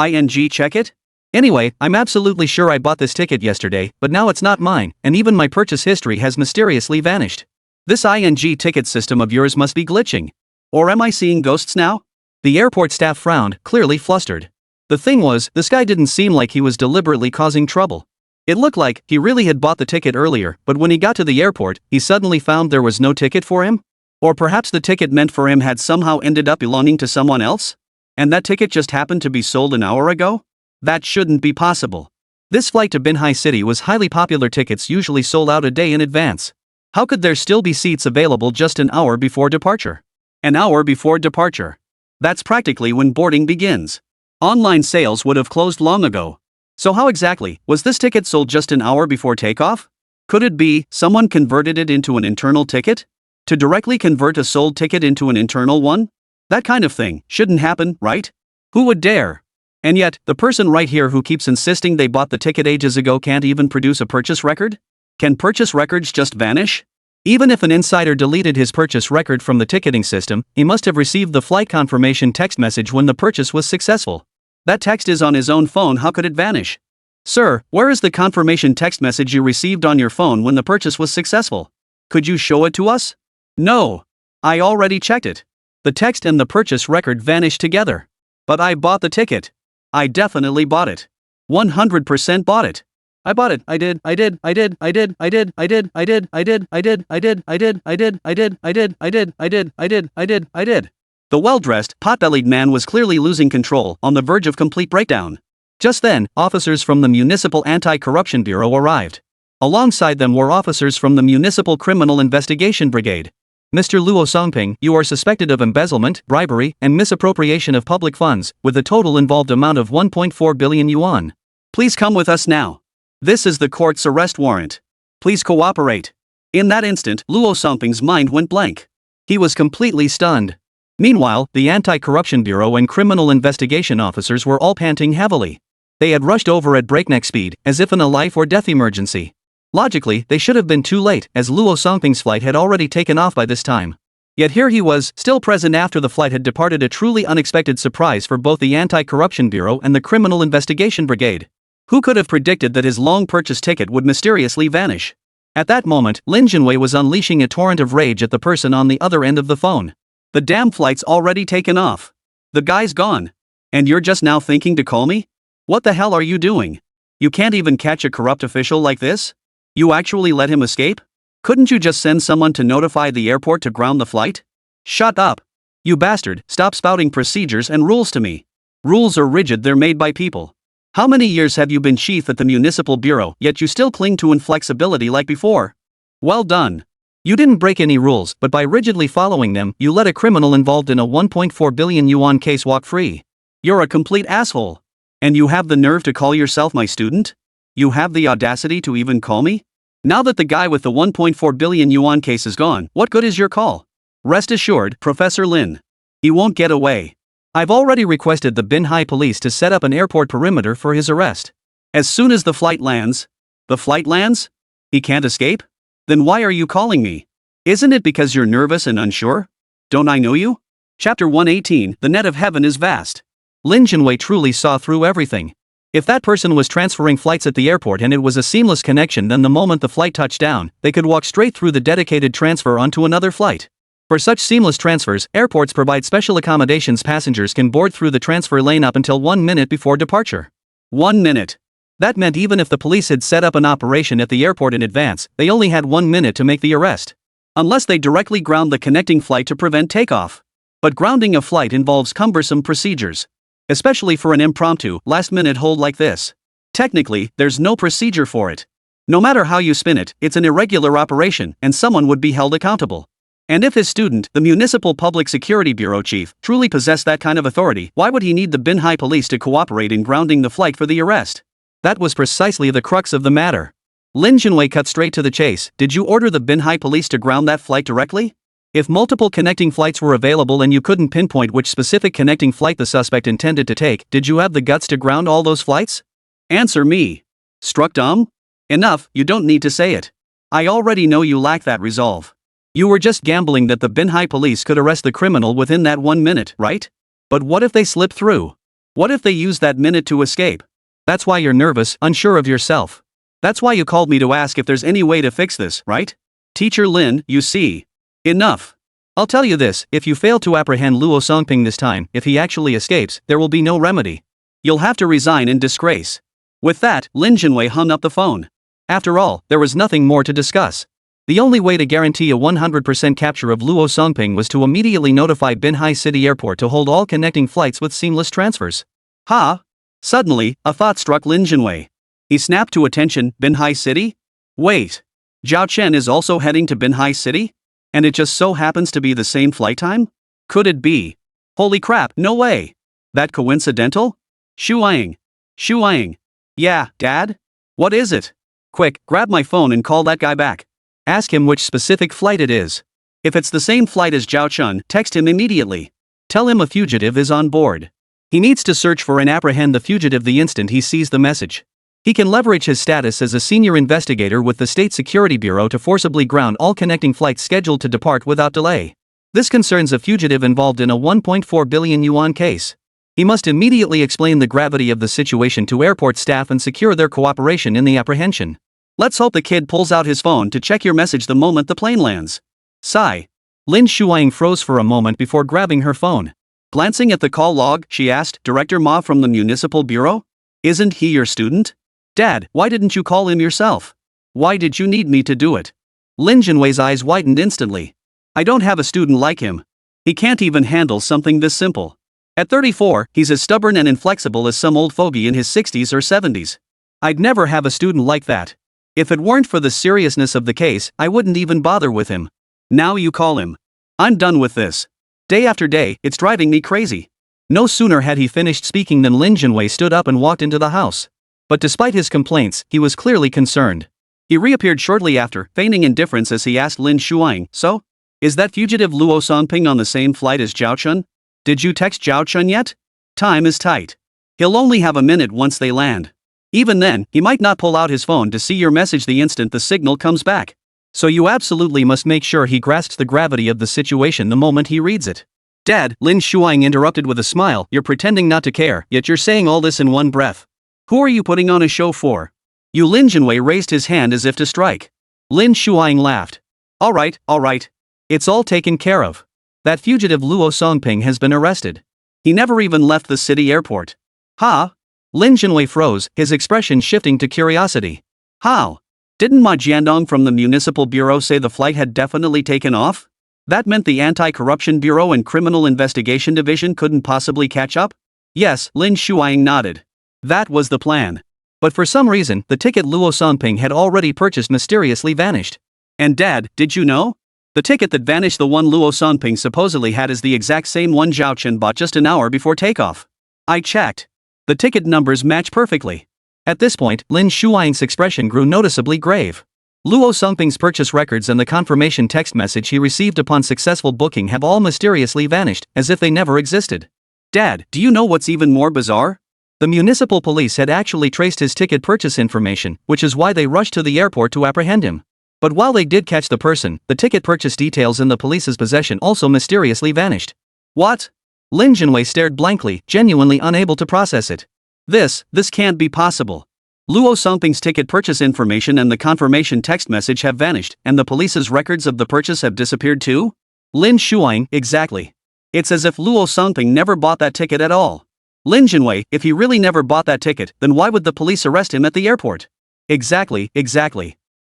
check it? Anyway, I'm absolutely sure I bought this ticket yesterday, but now it's not mine, and even my purchase history has mysteriously vanished. This ticket system of yours must be glitching. Or am I seeing ghosts now? The airport staff frowned, clearly flustered. The thing was, this guy didn't seem like he was deliberately causing trouble. It looked like he really had bought the ticket earlier, but when he got to the airport, he suddenly found there was no ticket for him? Or perhaps the ticket meant for him had somehow ended up belonging to someone else? And that ticket just happened to be sold an hour ago? That shouldn't be possible. This flight to Binhai City was highly popular. Tickets usually sold out a day in advance. How could there still be seats available just an hour before departure? An hour before departure. That's practically when boarding begins. Online sales would have closed long ago. So how exactly was this ticket sold just an hour before takeoff? Could it be someone converted it into an internal ticket? To directly convert a sold ticket into an internal one? That kind of thing shouldn't happen, right? Who would dare? And yet, the person right here who keeps insisting they bought the ticket ages ago can't even produce a purchase record? Can purchase records just vanish? Even if an insider deleted his purchase record from the ticketing system, he must have received the flight confirmation text message when the purchase was successful. That text is on his own phone. How could it vanish? Sir, where is the confirmation text message you received on your phone when the purchase was successful? Could you show it to us? No. I already checked it. The text and the purchase record vanished together. But I bought the ticket. I definitely bought it. 100% bought it. I bought it. I did. The well-dressed, pot-bellied man was clearly losing control, on the verge of complete breakdown. Just then, officers from the Municipal Anti-Corruption Bureau arrived. Alongside them were officers from the Municipal Criminal Investigation Brigade. Mr. Luo Songping, you are suspected of embezzlement, bribery, and misappropriation of public funds, with a total involved amount of 1.4 billion yuan. Please come with us now. This is the court's arrest warrant. Please cooperate. In that instant, Luo Songping's mind went blank. He was completely stunned. Meanwhile, the Anti-Corruption Bureau and criminal investigation officers were all panting heavily. They had rushed over at breakneck speed, as if in a life or death emergency. Logically, they should have been too late, as Luo Songping's flight had already taken off by this time. Yet here he was, still present after the flight had departed, a truly unexpected surprise for both the Anti-Corruption Bureau and the Criminal Investigation Brigade. Who could have predicted that his long-purchased ticket would mysteriously vanish? At that moment, Lin Junwei was unleashing a torrent of rage at the person on the other end of the phone. The damn flight's already taken off. The guy's gone. And you're just now thinking to call me? What the hell are you doing? You can't even catch a corrupt official like this? You actually let him escape? Couldn't you just send someone to notify the airport to ground the flight? Shut up. You bastard, stop spouting procedures and rules to me. Rules are rigid, they're made by people. How many years have you been chief at the Municipal Bureau, yet you still cling to inflexibility like before? Well done. You didn't break any rules, but by rigidly following them, you let a criminal involved in a 1.4 billion yuan case walk free. You're a complete asshole. And you have the nerve to call yourself my student? You have the audacity to even call me? Now that the guy with the 1.4 billion yuan case is gone, what good is your call? Rest assured, Professor Lin. He won't get away. I've already requested the Binhai police to set up an airport perimeter for his arrest. As soon as the flight lands. The flight lands? He can't escape? Then why are you calling me? Isn't it because you're nervous and unsure? Don't I know you? Chapter 118, The net of heaven is vast. Lin Jinwei truly saw through everything. If that person was transferring flights at the airport and it was a seamless connection, then the moment the flight touched down, they could walk straight through the dedicated transfer onto another flight. For such seamless transfers, airports provide special accommodations. Passengers can board through the transfer lane up until 1 minute before departure. 1 minute. That meant even if the police had set up an operation at the airport in advance, they only had 1 minute to make the arrest. Unless they directly ground the connecting flight to prevent takeoff. But grounding a flight involves cumbersome procedures. Especially for an impromptu, last-minute hold like this. Technically, there's no procedure for it. No matter how you spin it, it's an irregular operation, and someone would be held accountable. And if his student, the Municipal Public Security Bureau chief, truly possessed that kind of authority, why would he need the Binhai police to cooperate in grounding the flight for the arrest? That was precisely the crux of the matter. Lin Jinwei cut straight to the chase. Did you order the Binhai police to ground that flight directly? If multiple connecting flights were available and you couldn't pinpoint which specific connecting flight the suspect intended to take, did you have the guts to ground all those flights? Answer me. Struck dumb? Enough, you don't need to say it. I already know you lack that resolve. You were just gambling that the Binhai police could arrest the criminal within that 1 minute, right? But what if they slip through? What if they use that minute to escape? That's why you're nervous, unsure of yourself. That's why you called me to ask if there's any way to fix this, right? Teacher Lin, you see. Enough. I'll tell you this, if you fail to apprehend Luo Songping this time, if he actually escapes, there will be no remedy. You'll have to resign in disgrace. With that, Lin Jinwei hung up the phone. After all, there was nothing more to discuss. The only way to guarantee a 100% capture of Luo Songping was to immediately notify Binhai City Airport to hold all connecting flights with seamless transfers. Ha! Suddenly, a thought struck Lin Jinwei. He snapped to attention. Binhai City? Wait. Zhao Chen is also heading to Binhai City? And it just so happens to be the same flight time? Could it be? Holy crap, no way! That coincidental? Shuang. Yeah, Dad? What is it? Quick, grab my phone and call that guy back. Ask him which specific flight it is. If it's the same flight as Zhao Chen, text him immediately. Tell him a fugitive is on board. He needs to search for and apprehend the fugitive the instant he sees the message. He can leverage his status as a senior investigator with the State Security Bureau to forcibly ground all connecting flights scheduled to depart without delay. This concerns a fugitive involved in a 1.4 billion yuan case. He must immediately explain the gravity of the situation to airport staff and secure their cooperation in the apprehension. Let's hope the kid pulls out his phone to check your message the moment the plane lands. Sigh. Lin Shuang froze for a moment before grabbing her phone. Glancing at the call log, she asked, Director Ma from the Municipal Bureau? Isn't he your student? Dad, why didn't you call him yourself? Why did you need me to do it? Lin Jinwei's eyes widened instantly. I don't have a student like him. He can't even handle something this simple. At 34, he's as stubborn and inflexible as some old fogey in his 60s or 70s. I'd never have a student like that. If it weren't for the seriousness of the case, I wouldn't even bother with him. Now you call him. I'm done with this. Day after day, it's driving me crazy. No sooner had he finished speaking than Lin Jinwei stood up and walked into the house. But despite his complaints, he was clearly concerned. He reappeared shortly after, feigning indifference as he asked Lin Shuang, So? Is that fugitive Luo Songping on the same flight as Zhao Chen? Did you text Zhao Chen yet? Time is tight. He'll only have a minute once they land. Even then, he might not pull out his phone to see your message the instant the signal comes back. So you absolutely must make sure he grasps the gravity of the situation the moment he reads it. Dad, Lin Shuang interrupted with a smile, you're pretending not to care, yet you're saying all this in one breath. Who are you putting on a show for? You Lin Jinwei raised his hand as if to strike. Lin Shuang laughed. All right. It's all taken care of. That fugitive Luo Songping has been arrested. He never even left the city airport. Ha? Lin Jinwei froze, his expression shifting to curiosity. How? Didn't Ma Jiandong from the Municipal Bureau say the flight had definitely taken off? That meant the Anti-Corruption Bureau and Criminal Investigation Division couldn't possibly catch up? Yes, Lin Shuang nodded. That was the plan. But for some reason, the ticket Luo Songping had already purchased mysteriously vanished. And Dad, did you know? The ticket that vanished, the one Luo Songping supposedly had, is the exact same one Zhao Chen bought just an hour before takeoff. I checked. The ticket numbers match perfectly. At this point, Lin Shuang's expression grew noticeably grave. Luo Songping's purchase records and the confirmation text message he received upon successful booking have all mysteriously vanished, as if they never existed. Dad, do you know what's even more bizarre? The municipal police had actually traced his ticket purchase information, which is why they rushed to the airport to apprehend him. But while they did catch the person, the ticket purchase details in the police's possession also mysteriously vanished. What? Lin Jinwei stared blankly, genuinely unable to process it. This can't be possible. Luo Songping's ticket purchase information and the confirmation text message have vanished, and the police's records of the purchase have disappeared too? Lin Shuang, exactly. It's as if Luo Songping never bought that ticket at all. Lin Jinwei, if he really never bought that ticket, then why would the police arrest him at the airport? Exactly.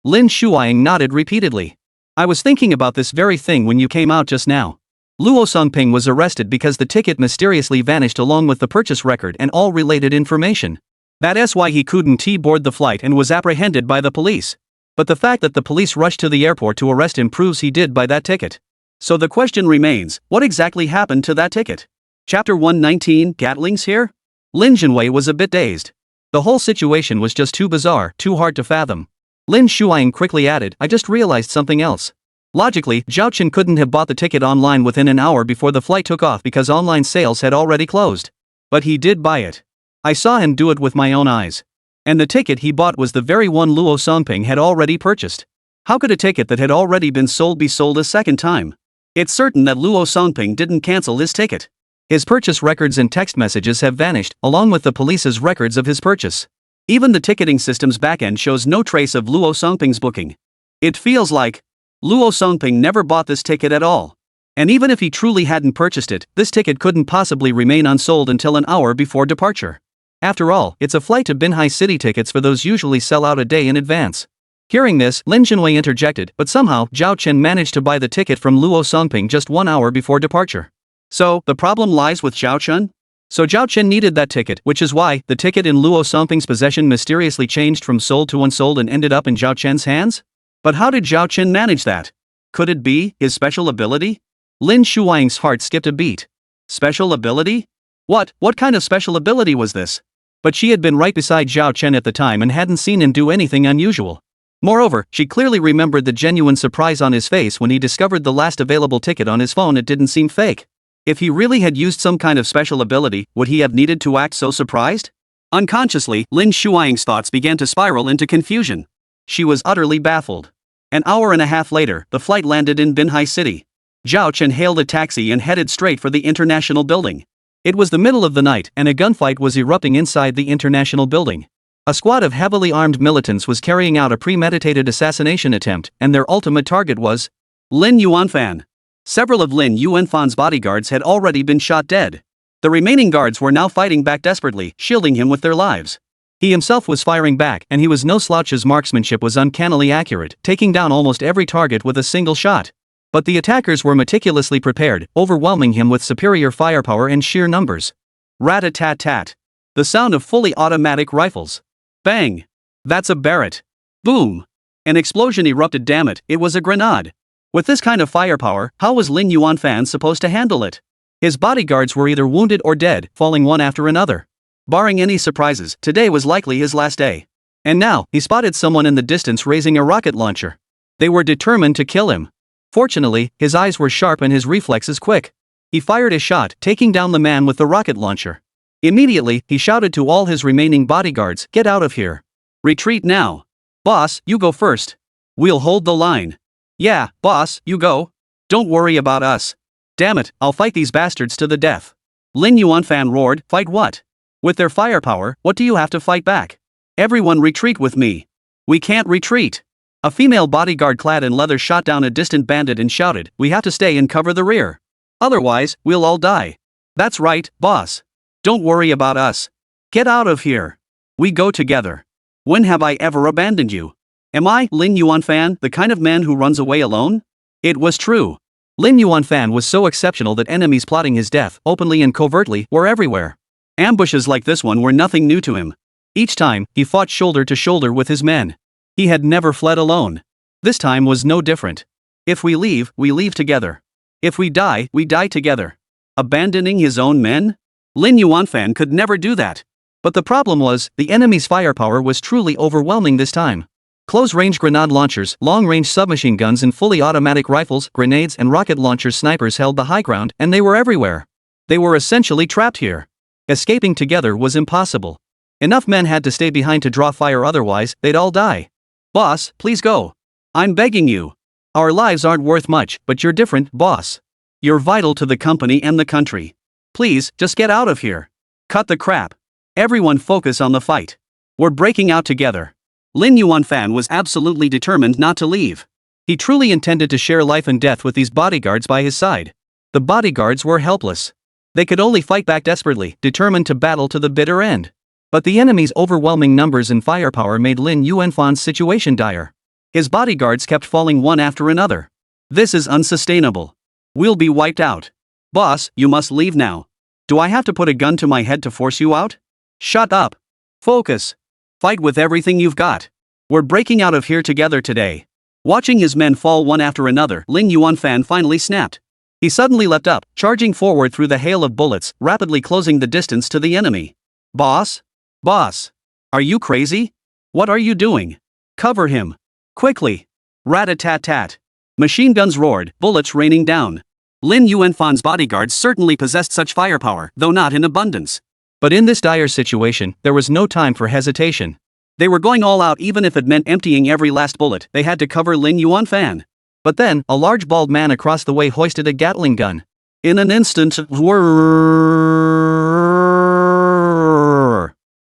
Lin Shuang nodded repeatedly. I was thinking about this very thing when you came out just now. Luo Songping was arrested because the ticket mysteriously vanished along with the purchase record and all related information. That's why he couldn't board the flight and was apprehended by the police. But the fact that the police rushed to the airport to arrest him proves he did buy that ticket. So the question remains, what exactly happened to that ticket? Chapter 119, Gatlings here? Lin Jinwei was a bit dazed. The whole situation was just too bizarre, too hard to fathom. Lin Shuang quickly added, I just realized something else. Logically, Zhao Chen couldn't have bought the ticket online within an hour before the flight took off because online sales had already closed. But he did buy it. I saw him do it with my own eyes. And the ticket he bought was the very one Luo Songping had already purchased. How could a ticket that had already been sold be sold a second time? It's certain that Luo Songping didn't cancel his ticket. His purchase records and text messages have vanished, along with the police's records of his purchase. Even the ticketing system's backend shows no trace of Luo Songping's booking. It feels like Luo Songping never bought this ticket at all. And even if he truly hadn't purchased it, this ticket couldn't possibly remain unsold until an hour before departure. After all, it's a flight to Binhai City tickets for those usually sell out a day in advance. Hearing this, Lin Jinwei interjected, but somehow Zhao Chen managed to buy the ticket from Luo Songping just 1 hour before departure. So, the problem lies with Zhao Chen? So Zhao Chen needed that ticket, which is why the ticket in Luo Songping's possession mysteriously changed from sold to unsold and ended up in Zhao Chen's hands? But how did Zhao Chen manage that? Could it be his special ability? Lin Shuang's heart skipped a beat. Special ability? What kind of special ability was this? But she had been right beside Zhao Chen at the time and hadn't seen him do anything unusual. Moreover, she clearly remembered the genuine surprise on his face when he discovered the last available ticket on his phone. It didn't seem fake. If he really had used some kind of special ability, would he have needed to act so surprised? Unconsciously, Lin Shuang's thoughts began to spiral into confusion. She was utterly baffled. An hour and a half later, the flight landed in Binhai City. Zhao Chen hailed a taxi and headed straight for the international building. It was the middle of the night and a gunfight was erupting inside the international building. A squad of heavily armed militants was carrying out a premeditated assassination attempt, and their ultimate target was Lin Yuanfan. Several of Lin Yuanfan's bodyguards had already been shot dead. The remaining guards were now fighting back desperately, shielding him with their lives. He himself was firing back, and he was no slouch. His marksmanship was uncannily accurate, taking down almost every target with a single shot. But the attackers were meticulously prepared, overwhelming him with superior firepower and sheer numbers. Rat-a-tat-tat. The sound of fully automatic rifles. Bang! That's a Barrett. Boom! An explosion erupted. Damn it, it was a grenade. With this kind of firepower, how was Lin Yuanfan supposed to handle it? His bodyguards were either wounded or dead, falling one after another. Barring any surprises, today was likely his last day. And now, he spotted someone in the distance raising a rocket launcher. They were determined to kill him. Fortunately, his eyes were sharp and his reflexes quick. He fired a shot, taking down the man with the rocket launcher. Immediately, he shouted to all his remaining bodyguards, "Get out of here. Retreat now. Boss, you go first. We'll hold the line." "Yeah, boss, you go. Don't worry about us." "Damn it, I'll fight these bastards to the death." Lin Yuanfan roared, "Fight what? With their firepower, what do you have to fight back? Everyone retreat with me." "We can't retreat." A female bodyguard clad in leather shot down a distant bandit and shouted, "We have to stay and cover the rear. Otherwise, we'll all die." "That's right, boss. Don't worry about us. Get out of here. We go together. When have I ever abandoned you? Am I, Lin Yuanfan, the kind of man who runs away alone?" It was true. Lin Yuanfan was so exceptional that enemies plotting his death, openly and covertly, were everywhere. Ambushes like this one were nothing new to him. Each time, he fought shoulder to shoulder with his men. He had never fled alone. This time was no different. If we leave together. If we die together. Abandoning his own men? Lin Yuanfan could never do that. But the problem was, the enemy's firepower was truly overwhelming this time. Close-range grenade launchers, long-range submachine guns and fully automatic rifles, grenades and rocket launcher snipers held the high ground, and they were everywhere. They were essentially trapped here. Escaping together was impossible. Enough men had to stay behind to draw fire, otherwise, they'd all die. "Boss, please go. I'm begging you. Our lives aren't worth much, but you're different, boss. You're vital to the company and the country. Please, just get out of here. Cut the crap. Everyone focus on the fight. We're breaking out together. Lin Yuanfan was absolutely determined not to leave. He truly intended to share life and death with these bodyguards by his side. The bodyguards were helpless. They could only fight back desperately, determined to battle to the bitter end. But the enemy's overwhelming numbers and firepower made Lin Yuanfan's situation dire. His bodyguards kept falling one after another. This is unsustainable. We'll be wiped out. Boss, you must leave now. Do I have to put a gun to my head to force you out? Shut up. Focus. Fight with everything you've got. We're breaking out of here together today. Watching his men fall one after another, Lin Yuanfan finally snapped. He suddenly leapt up, charging forward through the hail of bullets, rapidly closing the distance to the enemy. Boss? Boss. Are you crazy? What are you doing? Cover him. Quickly. Rat-a-tat-tat. Machine guns roared, bullets raining down. Lin Yuanfan's bodyguards certainly possessed such firepower, though not in abundance. But in this dire situation, there was no time for hesitation. They were going all out even if it meant emptying every last bullet. They had to cover Lin Yuanfan. But then, a large bald man across the way hoisted a Gatling gun. In an instant,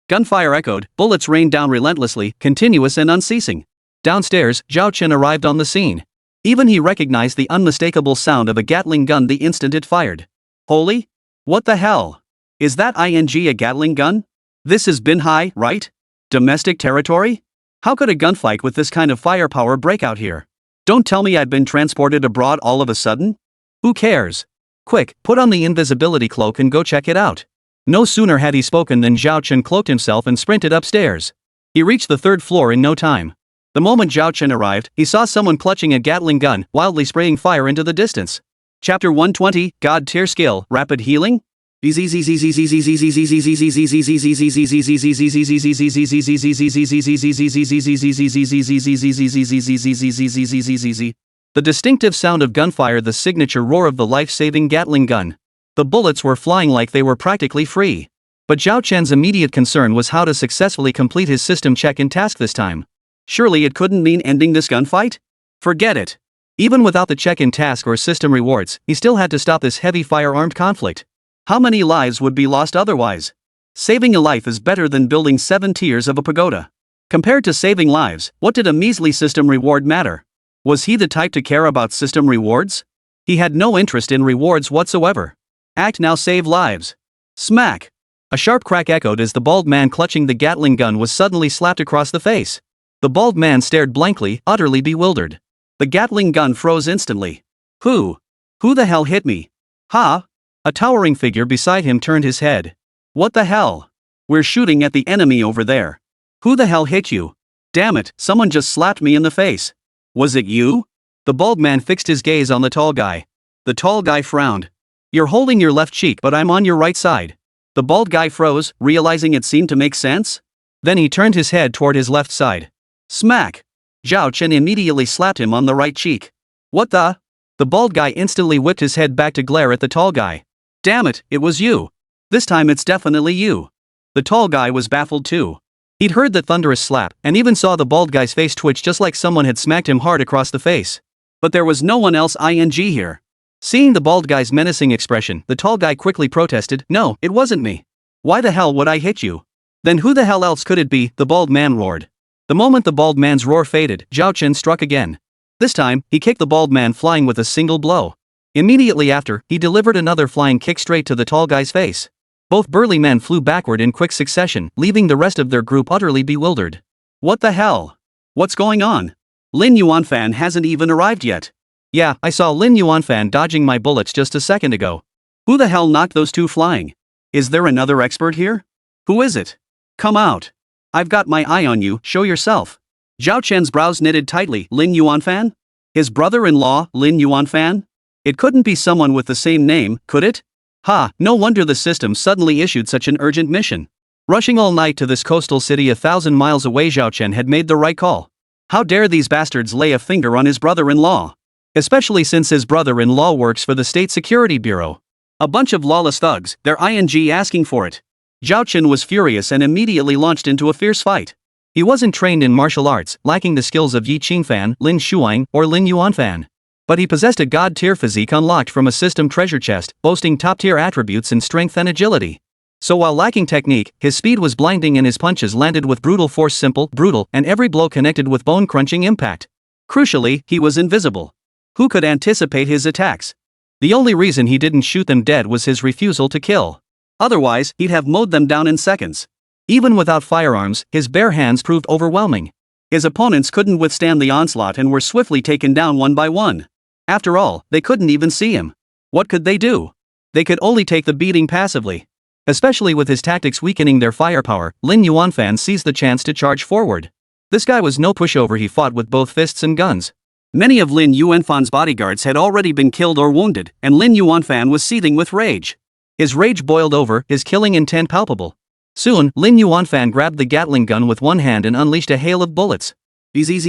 gunfire echoed, bullets rained down relentlessly, continuous and unceasing. Downstairs, Zhao Chen arrived on the scene. Even he recognized the unmistakable sound of a Gatling gun the instant it fired. Holy? What the hell? Is that a Gatling gun? This is Binhai, right? Domestic territory? How could a gunfight with this kind of firepower break out here? Don't tell me I'd been transported abroad all of a sudden? Who cares? Quick, put on the invisibility cloak and go check it out. No sooner had he spoken than Zhao Chen cloaked himself and sprinted upstairs. He reached the third floor in no time. The moment Zhao Chen arrived, he saw someone clutching a Gatling gun, wildly spraying fire into the distance. Chapter 120, God Tier Skill, Rapid Healing? The distinctive sound of gunfire, the signature roar of the life-saving Gatling gun. The bullets were flying like they were practically free. But Zhao Chen's immediate concern was how to successfully complete his system check-in task this time. Surely it couldn't mean ending this gunfight? Forget it. Even without the check-in task or system rewards, he still had to stop this heavy firearmed conflict. How many lives would be lost otherwise? Saving a life is better than building 7 tiers of a pagoda. Compared to saving lives, what did a measly system reward matter? Was he the type to care about system rewards? He had no interest in rewards whatsoever. Act now, save lives. Smack! A sharp crack echoed as the bald man clutching the Gatling gun was suddenly slapped across the face. The bald man stared blankly, utterly bewildered. The Gatling gun froze instantly. Who the hell hit me? Ha! A towering figure beside him turned his head. What the hell? We're shooting at the enemy over there. Who the hell hit you? Damn it, someone just slapped me in the face. Was it you? The bald man fixed his gaze on the tall guy. The tall guy frowned. You're holding your left cheek, but I'm on your right side. The bald guy froze, realizing it seemed to make sense. Then he turned his head toward his left side. Smack! Zhao Chen immediately slapped him on the right cheek. What the? The bald guy instantly whipped his head back to glare at the tall guy. Damn it, it was you. This time it's definitely you. The tall guy was baffled too. He'd heard the thunderous slap, and even saw the bald guy's face twitch just like someone had smacked him hard across the face. But there was no one else here. Seeing the bald guy's menacing expression, the tall guy quickly protested, No, it wasn't me. Why the hell would I hit you? Then who the hell else could it be? The bald man roared. The moment the bald man's roar faded, Zhao Chen struck again. This time, he kicked the bald man flying with a single blow. Immediately after, he delivered another flying kick straight to the tall guy's face. Both burly men flew backward in quick succession, leaving the rest of their group utterly bewildered. What the hell? What's going on? Lin Yuanfan hasn't even arrived yet. Yeah, I saw Lin Yuanfan dodging my bullets just a second ago. Who the hell knocked those two flying? Is there another expert here? Who is it? Come out. I've got my eye on you, show yourself. Zhao Chen's brows knitted tightly. Lin Yuanfan? His brother-in-law, Lin Yuanfan? It couldn't be someone with the same name, could it? Ha, no wonder the system suddenly issued such an urgent mission. Rushing all night to this coastal city 1,000 miles away, Zhao Chen had made the right call. How dare these bastards lay a finger on his brother-in-law? Especially since his brother-in-law works for the State Security Bureau. A bunch of lawless thugs, they're asking for it. Zhao Chen was furious and immediately launched into a fierce fight. He wasn't trained in martial arts, lacking the skills of Yi Qingfan, Lin Shuang, or Lin Yuanfan. But he possessed a god-tier physique unlocked from a system treasure chest, boasting top-tier attributes in strength and agility. So while lacking technique, his speed was blinding and his punches landed with brutal force, simple, brutal, and every blow connected with bone-crunching impact. Crucially, he was invisible. Who could anticipate his attacks? The only reason he didn't shoot them dead was his refusal to kill. Otherwise, he'd have mowed them down in seconds. Even without firearms, his bare hands proved overwhelming. His opponents couldn't withstand the onslaught and were swiftly taken down one by one. After all, they couldn't even see him. What could they do? They could only take the beating passively. Especially with his tactics weakening their firepower, Lin Yuanfan seized the chance to charge forward. This guy was no pushover, he fought with both fists and guns. Many of Lin Yuanfan's bodyguards had already been killed or wounded, and Lin Yuanfan was seething with rage. His rage boiled over, his killing intent palpable. Soon, Lin Yuanfan grabbed the Gatling gun with one hand and unleashed a hail of bullets. Bullets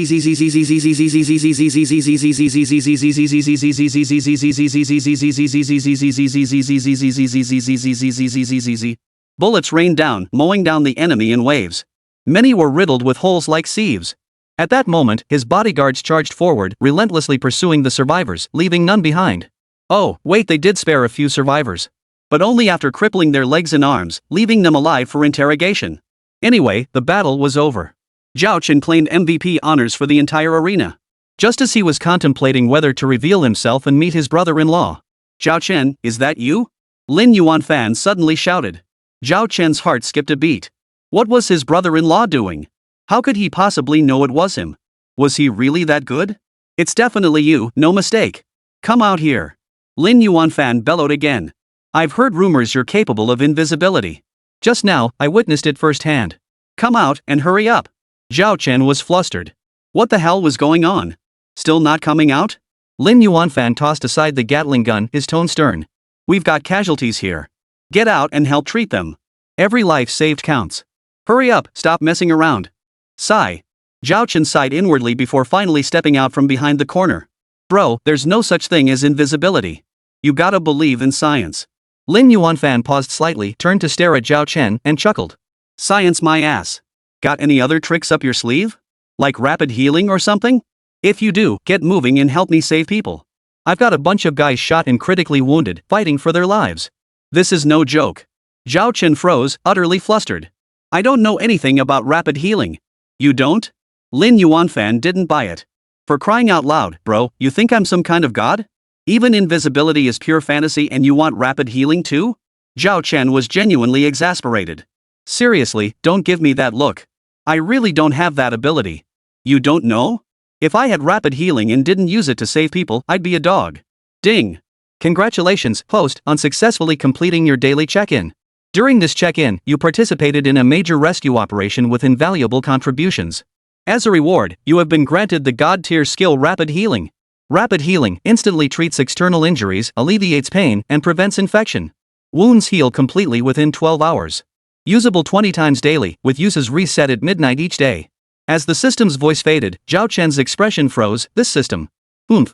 rained down, mowing down the enemy in waves. Many were riddled with holes like sieves. At that moment, his bodyguards charged forward, relentlessly pursuing the survivors, leaving none behind. Oh, wait, they did spare a few survivors. But only after crippling their legs and arms, leaving them alive for interrogation. Anyway, the battle was over. Zhao Chen claimed MVP honors for the entire arena. Just as he was contemplating whether to reveal himself and meet his brother-in-law. "Zhao Chen, is that you?" Lin Yuanfan suddenly shouted. Zhao Chen's heart skipped a beat. What was his brother-in-law doing? How could he possibly know it was him? Was he really that good? "It's definitely you, no mistake. Come out here." Lin Yuanfan bellowed again. "I've heard rumors you're capable of invisibility. Just now, I witnessed it firsthand. Come out and hurry up." Zhao Chen was flustered. What the hell was going on? Still not coming out? Lin Yuanfan tossed aside the Gatling gun, his tone stern. "We've got casualties here. Get out and help treat them. Every life saved counts. Hurry up, stop messing around." Sigh. Zhao Chen sighed inwardly before finally stepping out from behind the corner. "Bro, there's no such thing as invisibility. You gotta believe in science." Lin Yuanfan paused slightly, turned to stare at Zhao Chen, and chuckled. "Science my ass. Got any other tricks up your sleeve? Like rapid healing or something? If you do, get moving and help me save people. I've got a bunch of guys shot and critically wounded, fighting for their lives. This is no joke." Zhao Chen froze, utterly flustered. "I don't know anything about rapid healing." "You don't?" Lin Yuanfan didn't buy it. "For crying out loud, bro, you think I'm some kind of god? Even invisibility is pure fantasy and you want rapid healing too?" Zhao Chen was genuinely exasperated. "Seriously, don't give me that look. I really don't have that ability." "You don't know? If I had rapid healing and didn't use it to save people, I'd be a dog." Ding. Congratulations, host, on successfully completing your daily check-in. During this check-in, you participated in a major rescue operation with invaluable contributions. As a reward, you have been granted the god-tier skill Rapid Healing. Rapid Healing instantly treats external injuries, alleviates pain, and prevents infection. Wounds heal completely within 12 hours. Usable 20 times daily, with uses reset at midnight each day. As the system's voice faded, Zhao Chen's expression froze. This system.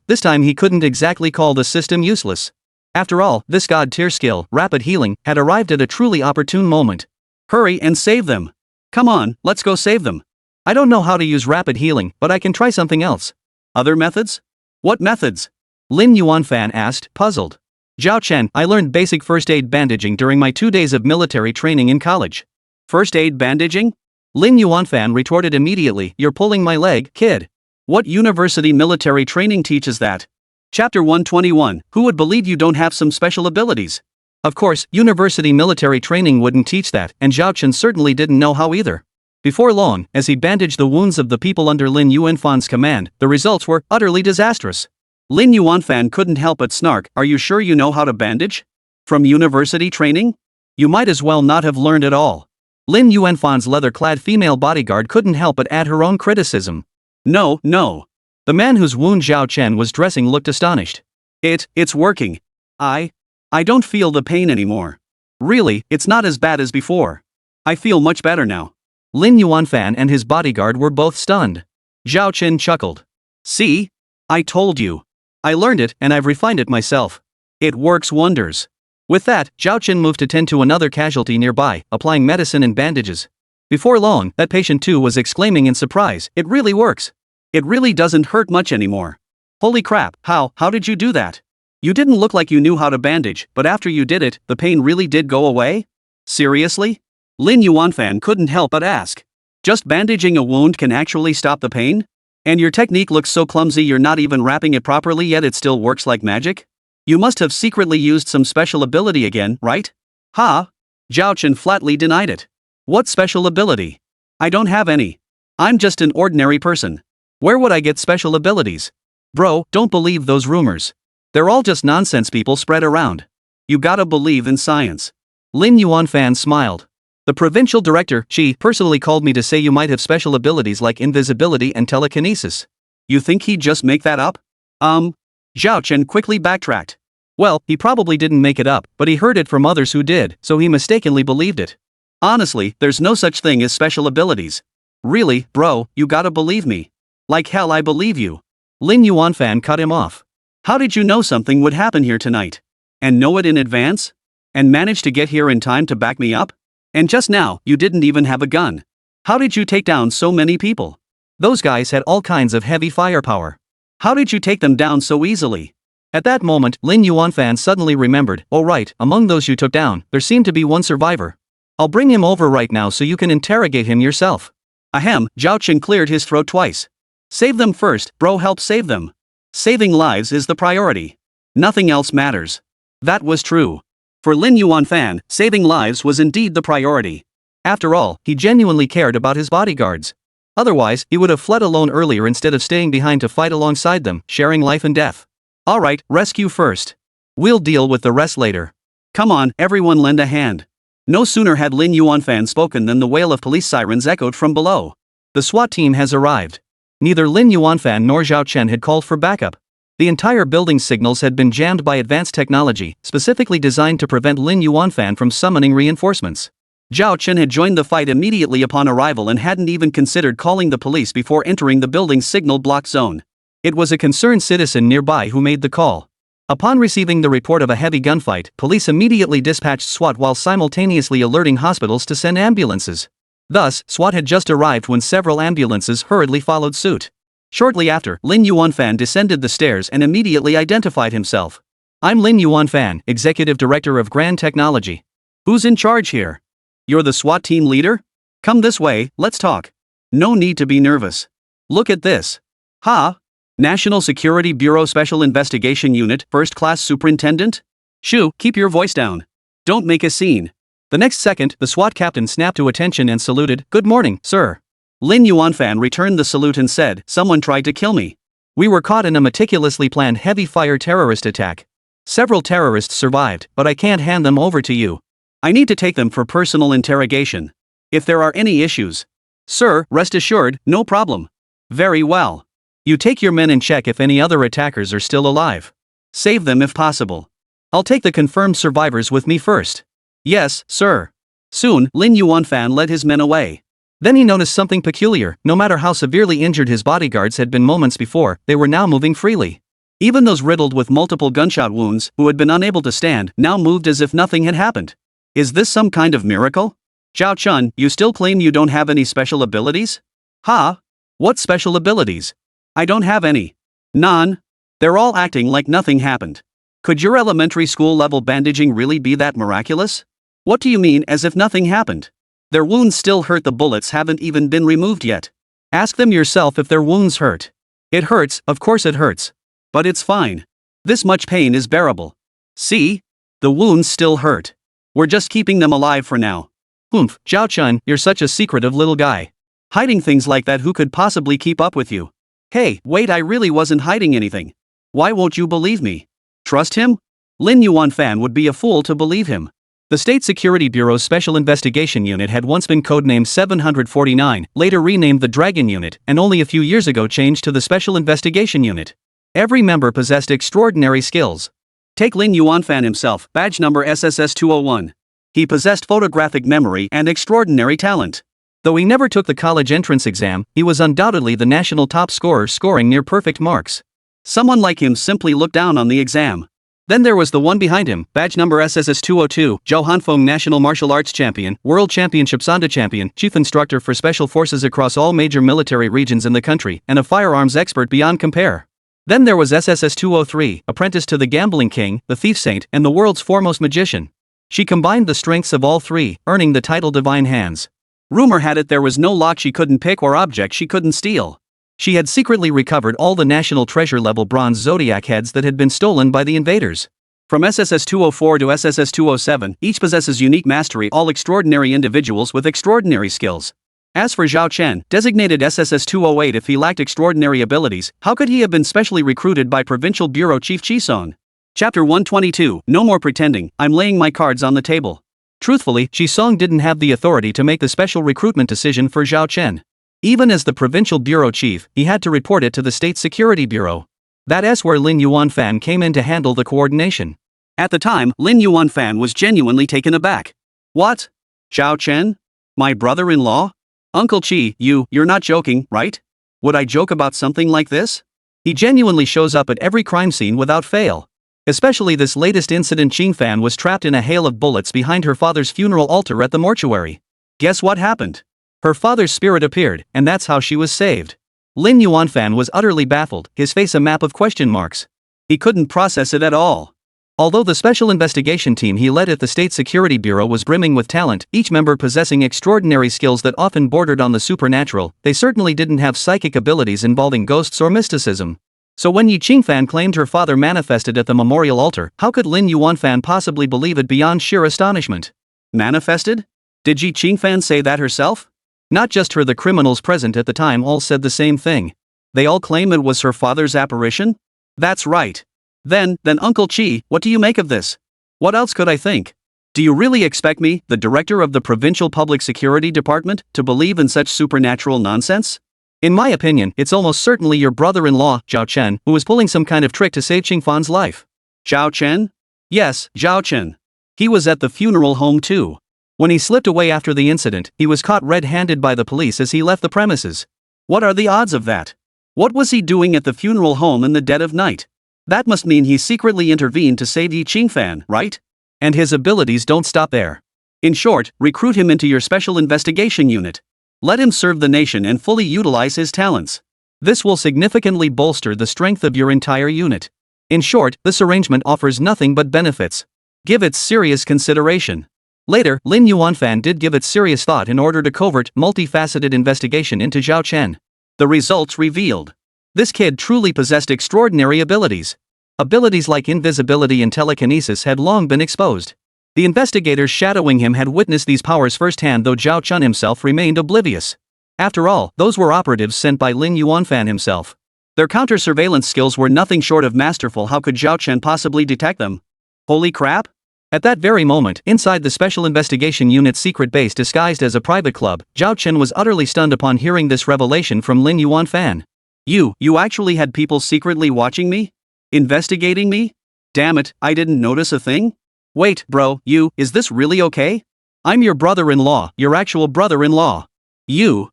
This time he couldn't exactly call the system useless. After all, this god-tier skill, Rapid Healing, had arrived at a truly opportune moment. Hurry and save them. Come on, let's go save them. I don't know how to use Rapid Healing, but I can try something else. Other methods? What methods? Lin Yuanfan asked, puzzled. Zhao Chen, I learned basic first aid bandaging during my 2 days of military training in college. First aid bandaging? Lin Yuanfan retorted immediately, you're pulling my leg, kid. What university military training teaches that? Chapter 121, who would believe you don't have some special abilities? Of course, university military training wouldn't teach that, and Zhao Chen certainly didn't know how either. Before long, as he bandaged the wounds of the people under Lin Yuanfan's command, the results were utterly disastrous. Lin Yuanfan couldn't help but snark, are you sure you know how to bandage? From university training? You might as well not have learned at all. Lin Yuanfan's leather-clad female bodyguard couldn't help but add her own criticism. No. The man whose wound Zhao Chen was dressing looked astonished. It's working. I don't feel the pain anymore. Really, it's not as bad as before. I feel much better now. Lin Yuanfan and his bodyguard were both stunned. Zhao Chen chuckled. See? I told you. I learned it and I've refined it myself. It works wonders. With that, Zhao Chen moved to tend to another casualty nearby, applying medicine and bandages. Before long, that patient too was exclaiming in surprise, it really works. It really doesn't hurt much anymore. Holy crap, how did you do that? You didn't look like you knew how to bandage, but after you did it, the pain really did go away? Seriously? Lin Yuanfan couldn't help but ask. Just bandaging a wound can actually stop the pain? And your technique looks so clumsy you're not even wrapping it properly yet it still works like magic? You must have secretly used some special ability again, right? Ha! Zhao Chen flatly denied it. What special ability? I don't have any. I'm just an ordinary person. Where would I get special abilities? Bro, don't believe those rumors. They're all just nonsense people spread around. You gotta believe in science. Lin Yuanfan smiled. The provincial director, she, personally called me to say you might have special abilities like invisibility and telekinesis. You think he'd just make that up? Zhao Chen quickly backtracked. Well, he probably didn't make it up, but he heard it from others who did, so he mistakenly believed it. Honestly, there's no such thing as special abilities. Really, bro, you gotta believe me. Like hell I believe you. Lin Yuanfan cut him off. How did you know something would happen here tonight? And know it in advance? And manage to get here in time to back me up? And just now, you didn't even have a gun. How did you take down so many people? Those guys had all kinds of heavy firepower. How did you take them down so easily? At that moment, Lin Yuanfan suddenly remembered, oh right, among those you took down, there seemed to be one survivor. I'll bring him over right now so you can interrogate him yourself. Ahem, Zhao Chen cleared his throat twice. Save them first, bro, help save them. Saving lives is the priority. Nothing else matters. That was true. For Lin Yuanfan, saving lives was indeed the priority. After all, he genuinely cared about his bodyguards. Otherwise, he would have fled alone earlier instead of staying behind to fight alongside them, sharing life and death. Alright, rescue first. We'll deal with the rest later. Come on, everyone lend a hand. No sooner had Lin Yuanfan spoken than the wail of police sirens echoed from below. The SWAT team has arrived. Neither Lin Yuanfan nor Zhao Chen had called for backup. The entire building's signals had been jammed by advanced technology, specifically designed to prevent Lin Yuanfan from summoning reinforcements. Zhao Chen had joined the fight immediately upon arrival and hadn't even considered calling the police before entering the building's signal block zone. It was a concerned citizen nearby who made the call. Upon receiving the report of a heavy gunfight, police immediately dispatched SWAT while simultaneously alerting hospitals to send ambulances. Thus, SWAT had just arrived when several ambulances hurriedly followed suit. Shortly after, Lin Yuanfan descended the stairs and immediately identified himself. I'm Lin Yuanfan, Executive Director of Grand Technology. Who's in charge here? You're the SWAT team leader? Come this way, let's talk. No need to be nervous. Look at this. Ha! National Security Bureau Special Investigation Unit, First Class Superintendent? Shoo, keep your voice down. Don't make a scene. The next second, the SWAT captain snapped to attention and saluted, Good morning, sir. Lin Yuanfan returned the salute and said, Someone tried to kill me. We were caught in a meticulously planned heavy-fire terrorist attack. Several terrorists survived, but I can't hand them over to you. I need to take them for personal interrogation. If there are any issues. Sir, rest assured, no problem. Very well. You take your men and check if any other attackers are still alive. Save them if possible. I'll take the confirmed survivors with me first. Yes, sir. Soon, Lin Yuanfan led his men away. Then he noticed something peculiar. No matter how severely injured his bodyguards had been moments before, they were now moving freely. Even those riddled with multiple gunshot wounds, who had been unable to stand, now moved as if nothing had happened. Is this some kind of miracle? Zhao Chen, you still claim you don't have any special abilities? Ha? What special abilities? I don't have any. None. They're all acting like nothing happened. Could your elementary school level bandaging really be that miraculous? What do you mean as if nothing happened? Their wounds still hurt, the bullets haven't even been removed yet. Ask them yourself if their wounds hurt. It hurts, of course it hurts. But it's fine. This much pain is bearable. See? The wounds still hurt. We're just keeping them alive for now. Humph, Zhao Chen, you're such a secretive little guy. Hiding things like that, who could possibly keep up with you? Hey, wait, I really wasn't hiding anything. Why won't you believe me? Trust him? Lin Yuanfan would be a fool to believe him. The State Security Bureau's Special Investigation Unit had once been codenamed 749, later renamed the Dragon Unit, and only a few years ago changed to the Special Investigation Unit. Every member possessed extraordinary skills. Take Lin Yuanfan himself, badge number SSS-201. He possessed photographic memory and extraordinary talent. Though he never took the college entrance exam, he was undoubtedly the national top scorer, scoring near perfect marks. Someone like him simply looked down on the exam. Then there was the one behind him, badge number SSS-202, Zhou Hanfeng National Martial Arts Champion, World Championship Sanda Champion, Chief Instructor for Special Forces across all major military regions in the country, and a firearms expert beyond compare. Then there was SSS-203, apprentice to the gambling king, the thief saint, and the world's foremost magician. She combined the strengths of all three, earning the title Divine Hands. Rumor had it there was no lock she couldn't pick or object she couldn't steal. She had secretly recovered all the national treasure-level bronze zodiac heads that had been stolen by the invaders. From SSS-204 to SSS-207, each possesses unique mastery, all extraordinary individuals with extraordinary skills. As for Zhao Chen, designated SSS-208, if he lacked extraordinary abilities, how could he have been specially recruited by Provincial Bureau Chief Chisong? Chapter 122, No More Pretending, I'm laying my cards on the table. Truthfully, Chisong didn't have the authority to make the special recruitment decision for Zhao Chen. Even as the Provincial Bureau Chief, he had to report it to the State Security Bureau. That's where Lin Yuanfan came in to handle the coordination. At the time, Lin Yuanfan was genuinely taken aback. What? Zhao Chen? My brother-in-law? Uncle Chi, you're not joking, right? Would I joke about something like this? He genuinely shows up at every crime scene without fail. Especially this latest incident. Qingfan was trapped in a hail of bullets behind her father's funeral altar at the mortuary. Guess what happened? Her father's spirit appeared, and that's how she was saved. Lin Yuanfan was utterly baffled, his face a map of question marks. He couldn't process it at all. Although the special investigation team he led at the State Security Bureau was brimming with talent, each member possessing extraordinary skills that often bordered on the supernatural, they certainly didn't have psychic abilities involving ghosts or mysticism. So when Yi Qingfan claimed her father manifested at the memorial altar, how could Lin Yuanfan possibly believe it beyond sheer astonishment? Manifested? Did Yi Qingfan say that herself? Not just her, the criminals present at the time all said the same thing. They all claim it was her father's apparition? That's right. Then Uncle Chi, what do you make of this? What else could I think? Do you really expect me, the director of the Provincial Public Security Department, to believe in such supernatural nonsense? In my opinion, it's almost certainly your brother-in-law, Zhao Chen, who was pulling some kind of trick to save Qingfan's life. Zhao Chen? Yes, Zhao Chen. He was at the funeral home too. When he slipped away after the incident, he was caught red-handed by the police as he left the premises. What are the odds of that? What was he doing at the funeral home in the dead of night? That must mean he secretly intervened to save Yi Qingfan, right? And his abilities don't stop there. In short, recruit him into your special investigation unit. Let him serve the nation and fully utilize his talents. This will significantly bolster the strength of your entire unit. In short, this arrangement offers nothing but benefits. Give it serious consideration. Later, Lin Yuanfan did give it serious thought in order to covert, multifaceted investigation into Zhao Chen. The results revealed. This kid truly possessed extraordinary abilities. Abilities like invisibility and telekinesis had long been exposed. The investigators shadowing him had witnessed these powers firsthand, though Zhao Chen himself remained oblivious. After all, those were operatives sent by Lin Yuanfan himself. Their counter-surveillance skills were nothing short of masterful. How could Zhao Chen possibly detect them? Holy crap! At that very moment, inside the Special Investigation Unit's secret base disguised as a private club, Zhao Chen was utterly stunned upon hearing this revelation from Lin Yuanfan. You actually had people secretly watching me? Investigating me? Damn it, I didn't notice a thing? Wait, bro, is this really okay? I'm your brother-in-law, your actual brother-in-law. You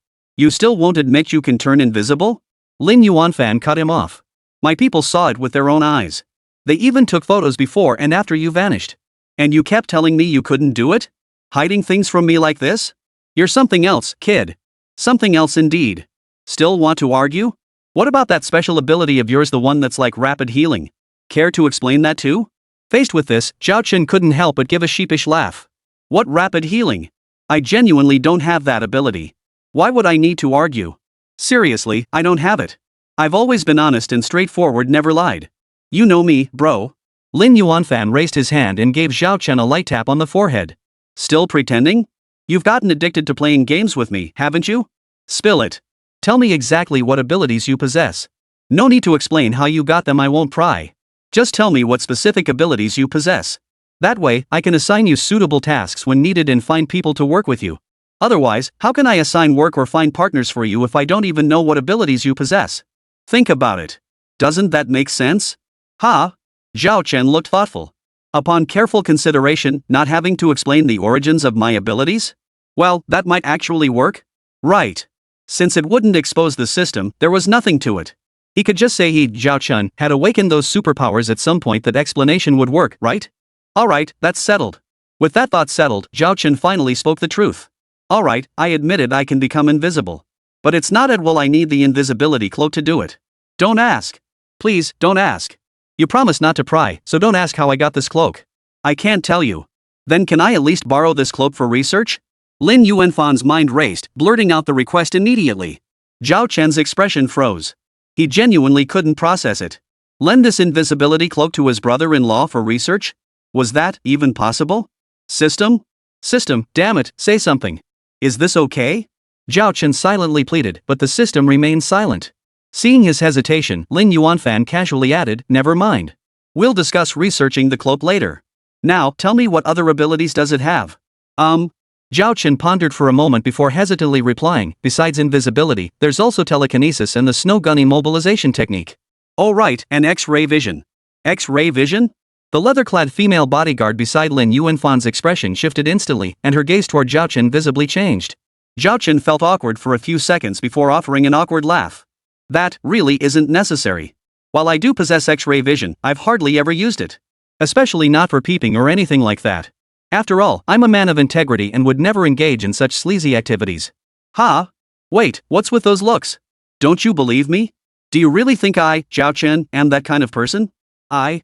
still won't admit you can turn invisible? Lin Yuanfan cut him off. My people saw it with their own eyes. They even took photos before and after you vanished. And you kept telling me you couldn't do it? Hiding things from me like this? You're something else, kid. Something else indeed. Still want to argue? What about that special ability of yours, the one that's like rapid healing? Care to explain that too? Faced with this, Zhao Chen couldn't help but give a sheepish laugh. What rapid healing? I genuinely don't have that ability. Why would I need to argue? Seriously, I don't have it. I've always been honest and straightforward, never lied. You know me, bro. Lin Yuanfan raised his hand and gave Zhao Chen a light tap on the forehead. Still pretending? You've gotten addicted to playing games with me, haven't you? Spill it. Tell me exactly what abilities you possess. No need to explain how you got them, I won't pry. Just tell me what specific abilities you possess. That way, I can assign you suitable tasks when needed and find people to work with you. Otherwise, how can I assign work or find partners for you if I don't even know what abilities you possess? Think about it. Doesn't that make sense? Ha! Zhao Chen looked thoughtful. Upon careful consideration, not having to explain the origins of my abilities? Well, that might actually work. Right. Since it wouldn't expose the system, there was nothing to it. He could just say he, Zhao Chen, had awakened those superpowers at some point. That explanation would work, right? Alright, that's settled. With that thought settled, Zhao Chen finally spoke the truth. Alright, I admitted I can become invisible. But it's not at will, I need the invisibility cloak to do it. Don't ask. Please, don't ask. You promised not to pry, so don't ask how I got this cloak. I can't tell you. Then can I at least borrow this cloak for research? Lin Yuanfan's mind raced, blurting out the request immediately. Zhao Chen's expression froze. He genuinely couldn't process it. Lend this invisibility cloak to his brother-in-law for research? Was that even possible? System? System, damn it, say something. Is this okay? Zhao Chen silently pleaded, but the system remained silent. Seeing his hesitation, Lin Yuanfan casually added, never mind. We'll discuss researching the cloak later. Now, tell me what other abilities does it have? Zhao Chen pondered for a moment before hesitantly replying, besides invisibility, there's also telekinesis and the snow gun immobilization technique. Oh right, and X-ray vision. X-ray vision? The leather-clad female bodyguard beside Lin Yuanfan's expression shifted instantly, and her gaze toward Zhao Chen visibly changed. Zhao Chen felt awkward for a few seconds before offering an awkward laugh. That really isn't necessary. While I do possess X-ray vision, I've hardly ever used it. Especially not for peeping or anything like that. After all, I'm a man of integrity and would never engage in such sleazy activities. Ha? Wait, what's with those looks? Don't you believe me? Do you really think I, Zhao Chen, am that kind of person? I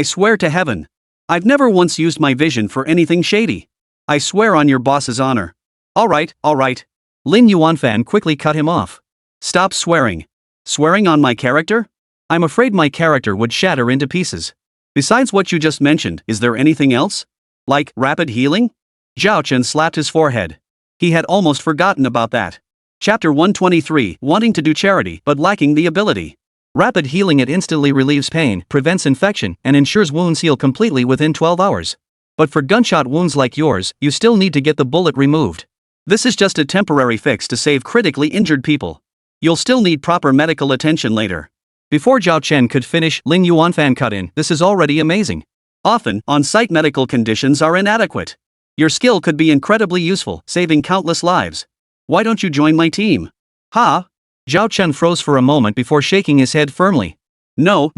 swear to heaven. I've never once used my vision for anything shady. I swear on your boss's honor. Alright. Lin Yuanfan quickly cut him off. Stop swearing. Swearing on my character? I'm afraid my character would shatter into pieces. Besides what you just mentioned, is there anything else? Like rapid healing? Zhao Chen slapped his forehead. He had almost forgotten about that. Chapter 123, wanting to do charity but lacking the ability. Rapid healing. It instantly relieves pain, prevents infection, and ensures wounds heal completely within 12 hours. But for gunshot wounds like yours, you still need to get the bullet removed. This is just a temporary fix to save critically injured people. You'll still need proper medical attention later. Before Zhao Chen could finish, Lin Yuanfan cut in, this is already amazing. Often, on-site medical conditions are inadequate. Your skill could be incredibly useful, saving countless lives. Why don't you join my team? Ha? Zhao Chen froze for a moment before shaking his head firmly. No.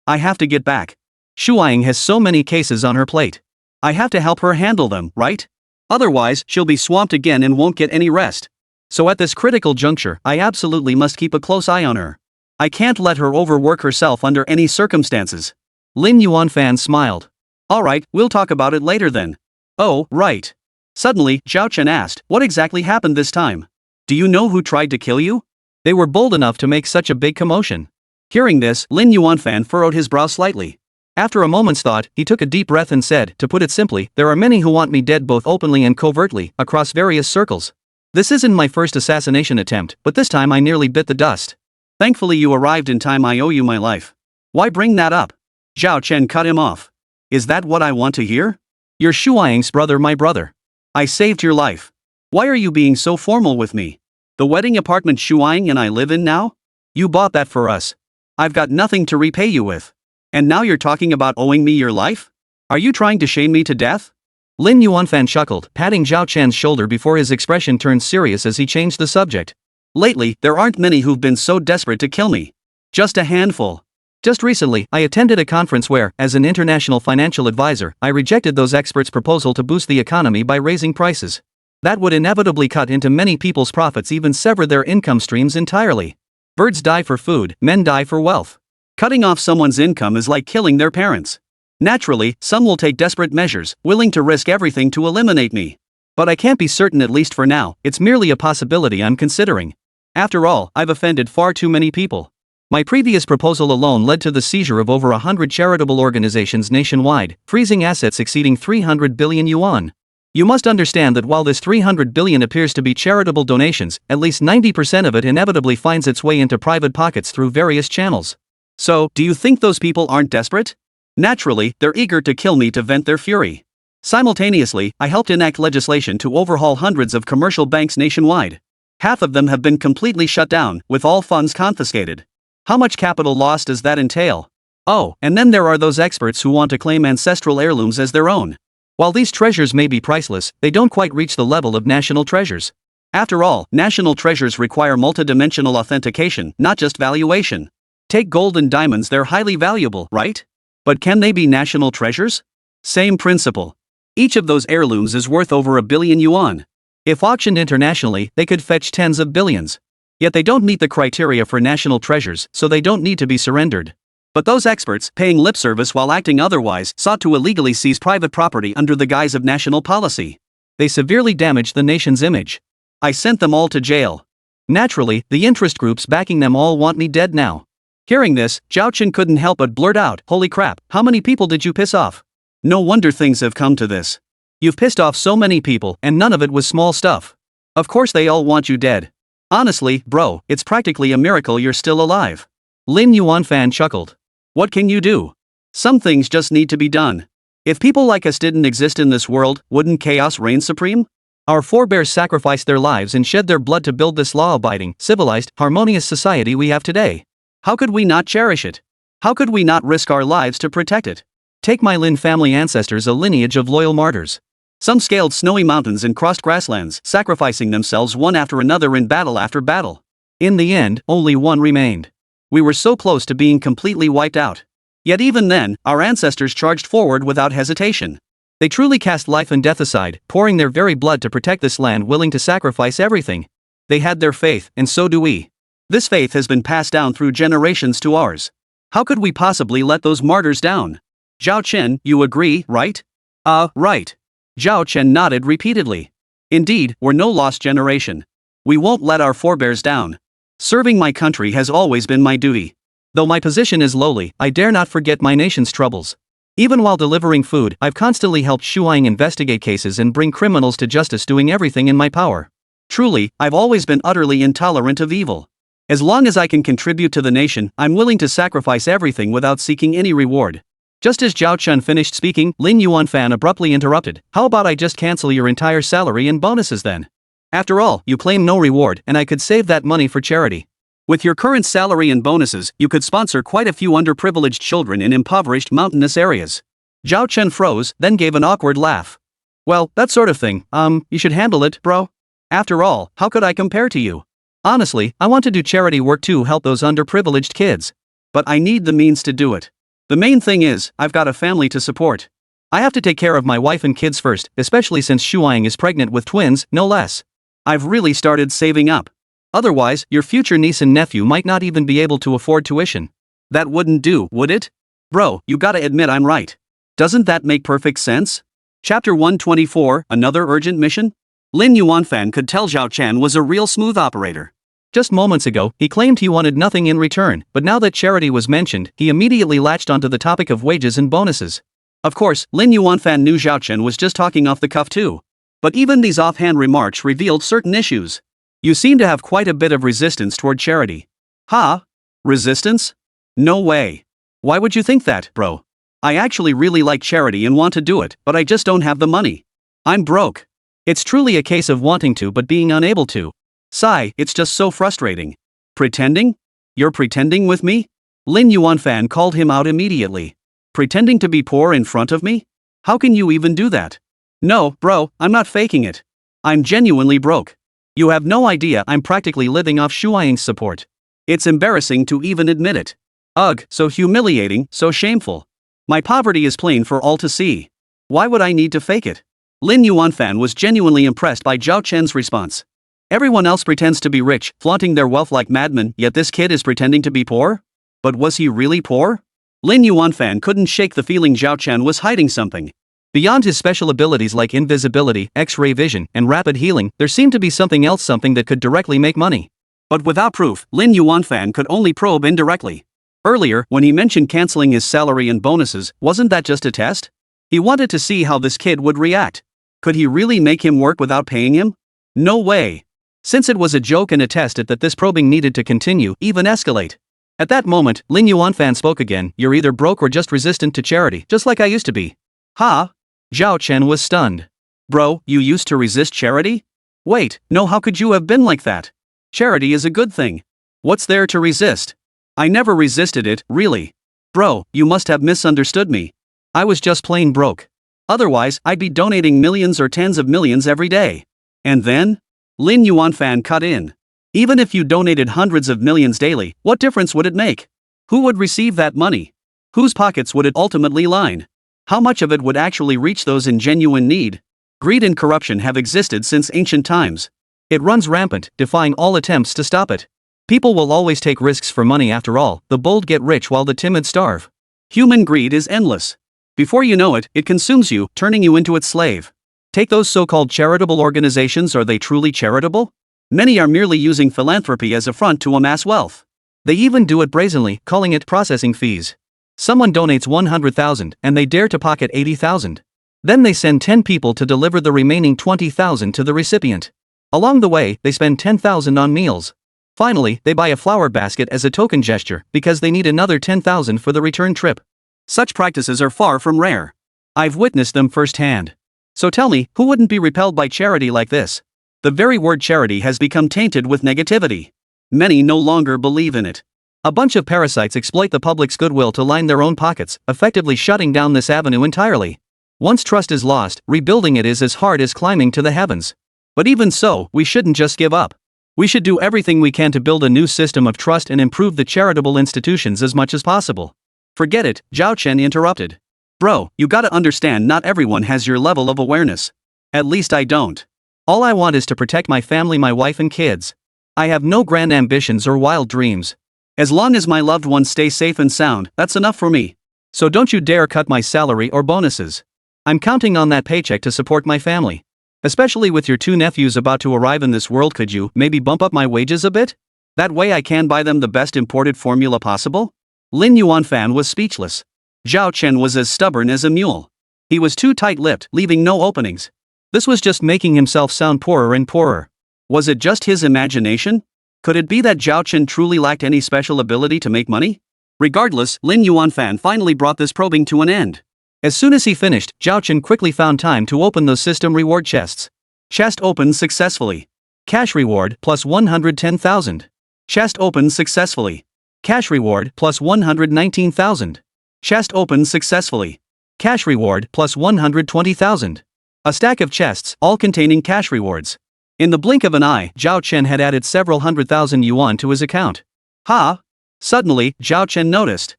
I have to get back. Shuaing has so many cases on her plate. I have to help her handle them, right? Otherwise, she'll be swamped again and won't get any rest. So at this critical juncture, I absolutely must keep a close eye on her. I can't let her overwork herself under any circumstances. Lin Yuanfan smiled. Alright, we'll talk about it later then. Oh, right. Suddenly, Zhao Chen asked, what exactly happened this time? Do you know who tried to kill you? They were bold enough to make such a big commotion. Hearing this, Lin Yuanfan furrowed his brow slightly. After a moment's thought, he took a deep breath and said, to put it simply, there are many who want me dead both openly and covertly, across various circles. This isn't my first assassination attempt, but this time I nearly bit the dust. Thankfully you arrived in time. I owe you my life. Why bring that up? Zhao Chen cut him off. Is that what I want to hear? You're Shuaing's brother, my brother. I saved your life. Why are you being so formal with me? The wedding apartment Shuaing and I live in now? You bought that for us. I've got nothing to repay you with. And now you're talking about owing me your life? Are you trying to shame me to death? Lin Yuanfan chuckled, patting Zhao Chen's shoulder before his expression turned serious as he changed the subject. Lately, there aren't many who've been so desperate to kill me. Just a handful. Just recently, I attended a conference where, as an international financial advisor, I rejected those experts' proposal to boost the economy by raising prices. That would inevitably cut into many people's profits, even sever their income streams entirely. Birds die for food, men die for wealth. Cutting off someone's income is like killing their parents. Naturally, some will take desperate measures, willing to risk everything to eliminate me. But I can't be certain, at least for now. It's merely a possibility I'm considering. After all, I've offended far too many people. My previous proposal alone led to the seizure of over 100 charitable organizations nationwide, freezing assets exceeding 300 billion yuan. You must understand that while this 300 billion appears to be charitable donations, at least 90% of it inevitably finds its way into private pockets through various channels. So, do you think those people aren't desperate? Naturally, they're eager to kill me to vent their fury. Simultaneously, I helped enact legislation to overhaul hundreds of commercial banks nationwide. Half of them have been completely shut down, with all funds confiscated. How much capital loss does that entail? Oh, and then there are those experts who want to claim ancestral heirlooms as their own. While these treasures may be priceless, they don't quite reach the level of national treasures. After all, national treasures require multidimensional authentication, not just valuation. Take gold and diamonds, they're highly valuable, right? But can they be national treasures? Same principle. Each of those heirlooms is worth over 1 billion yuan. If auctioned internationally, they could fetch tens of billions. Yet they don't meet the criteria for national treasures, so they don't need to be surrendered. But those experts, paying lip service while acting otherwise, sought to illegally seize private property under the guise of national policy. They severely damaged the nation's image. I sent them all to jail. Naturally, the interest groups backing them all want me dead now. Hearing this, Zhao Chen couldn't help but blurt out, "Holy crap, how many people did you piss off? No wonder things have come to this. You've pissed off so many people, and none of it was small stuff. Of course they all want you dead. Honestly, bro, it's practically a miracle you're still alive." Lin Yuanfan chuckled. "What can you do? Some things just need to be done. If people like us didn't exist in this world, wouldn't chaos reign supreme? Our forebears sacrificed their lives and shed their blood to build this law-abiding, civilized, harmonious society we have today. How could we not cherish it? How could we not risk our lives to protect it? Take my Lin family ancestors, a lineage of loyal martyrs. Some scaled snowy mountains and crossed grasslands, sacrificing themselves one after another in battle after battle. In the end, only one remained. We were so close to being completely wiped out. Yet even then, our ancestors charged forward without hesitation. They truly cast life and death aside, pouring their very blood to protect this land, willing to sacrifice everything. They had their faith, and so do we. This faith has been passed down through generations to ours. How could we possibly let those martyrs down? Zhao Chen, you agree, right?" Right. Zhao Chen nodded repeatedly. "Indeed, we're no lost generation. We won't let our forebears down. Serving my country has always been my duty. Though my position is lowly, I dare not forget my nation's troubles. Even while delivering food, I've constantly helped Shuang investigate cases and bring criminals to justice, doing everything in my power. Truly, I've always been utterly intolerant of evil. As long as I can contribute to the nation, I'm willing to sacrifice everything without seeking any reward." Just as Zhao Chen finished speaking, Lin Yuanfan abruptly interrupted. "How about I just cancel your entire salary and bonuses then? After all, you claim no reward, and I could save that money for charity. With your current salary and bonuses, you could sponsor quite a few underprivileged children in impoverished mountainous areas." Zhao Chen froze, then gave an awkward laugh. "Well, that sort of thing, you should handle it, bro. After all, how could I compare to you? Honestly, I want to do charity work to help those underprivileged kids. But I need the means to do it. The main thing is, I've got a family to support. I have to take care of my wife and kids first, especially since Shuang is pregnant with twins, no less. I've really started saving up. Otherwise, your future niece and nephew might not even be able to afford tuition. That wouldn't do, would it? Bro, you gotta admit I'm right. Doesn't that make perfect sense?" Chapter 124, Another Urgent Mission? Lin Yuanfan could tell Zhao Chen was a real smooth operator. Just moments ago, he claimed he wanted nothing in return, but now that charity was mentioned, he immediately latched onto the topic of wages and bonuses. Of course, Lin Yuanfan knew Zhao Chen was just talking off the cuff too. But even these offhand remarks revealed certain issues. "You seem to have quite a bit of resistance toward charity." "Huh? Resistance? No way. Why would you think that, bro? I actually really like charity and want to do it, but I just don't have the money. I'm broke. It's truly a case of wanting to but being unable to. Sigh, it's just so frustrating." "Pretending? You're pretending with me?" Lin Yuanfan called him out immediately. "Pretending to be poor in front of me? How can you even do that?" "No, bro, I'm not faking it. I'm genuinely broke. You have no idea, I'm practically living off Shuang's support. It's embarrassing to even admit it. Ugh, so humiliating, so shameful. My poverty is plain for all to see. Why would I need to fake it?" Lin Yuanfan was genuinely impressed by Zhao Chen's response. Everyone else pretends to be rich, flaunting their wealth like madmen, yet this kid is pretending to be poor? But was he really poor? Lin Yuanfan couldn't shake the feeling Zhao Chen was hiding something. Beyond his special abilities like invisibility, X-ray vision, and rapid healing, there seemed to be something else, something that could directly make money. But without proof, Lin Yuanfan could only probe indirectly. Earlier, when he mentioned canceling his salary and bonuses, wasn't that just a test? He wanted to see how this kid would react. Could he really make him work without paying him? No way. Since it was a joke and a test that this probing needed to continue, even escalate. At that moment, Lin Yuanfan spoke again. "You're either broke or just resistant to charity, just like I used to be." "Huh?" Zhao Chen was stunned. "Bro, you used to resist charity? Wait, no, how could you have been like that? Charity is a good thing. What's there to resist? I never resisted it, really. Bro, you must have misunderstood me. I was just plain broke. Otherwise, I'd be donating millions or tens of millions every day." "And then?" Lin Yuanfan cut in. "Even if you donated hundreds of millions daily, what difference would it make? Who would receive that money? Whose pockets would it ultimately line? How much of it would actually reach those in genuine need? Greed and corruption have existed since ancient times. It runs rampant, defying all attempts to stop it. People will always take risks for money after all, the bold get rich while the timid starve. Human greed is endless. Before you know it, it consumes you, turning you into its slave. Take those so-called charitable organizations, are they truly charitable? Many are merely using philanthropy as a front to amass wealth. They even do it brazenly, calling it processing fees. Someone donates 100,000 and they dare to pocket 80,000. Then they send 10 people to deliver the remaining 20,000 to the recipient. Along the way, they spend 10,000 on meals. Finally, they buy a flower basket as a token gesture because they need another 10,000 for the return trip. Such practices are far from rare. I've witnessed them firsthand. So tell me, who wouldn't be repelled by charity like this? The very word charity has become tainted with negativity. Many no longer believe in it. A bunch of parasites exploit the public's goodwill to line their own pockets, effectively shutting down this avenue entirely. Once trust is lost, rebuilding it is as hard as climbing to the heavens. But even so, we shouldn't just give up. We should do everything we can to build a new system of trust and improve the charitable institutions as much as possible. Forget it, Zhao Chen interrupted. Bro, you gotta understand, not everyone has your level of awareness. At least I don't. All I want is to protect my family, my wife and kids. I have no grand ambitions or wild dreams. As long as my loved ones stay safe and sound, that's enough for me. So don't you dare cut my salary or bonuses. I'm counting on that paycheck to support my family. Especially with your 2 nephews about to arrive in this world, could you maybe bump up my wages a bit? That way I can buy them the best imported formula possible? Lin Yuanfan was speechless. Zhao Chen was as stubborn as a mule. He was too tight-lipped, leaving no openings. This was just making himself sound poorer and poorer. Was it just his imagination? Could it be that Zhao Chen truly lacked any special ability to make money? Regardless, Lin Yuanfan finally brought this probing to an end. As soon as he finished, Zhao Chen quickly found time to open those system reward chests. Chest opened successfully. Cash reward plus 110,000. Chest opened successfully. Cash reward plus 119,000. Chest opened successfully. Cash reward plus 120,000. A stack of chests, all containing cash rewards. In the blink of an eye, Zhao Chen had added several 100,000 yuan to his account. Ha! Suddenly, Zhao Chen noticed.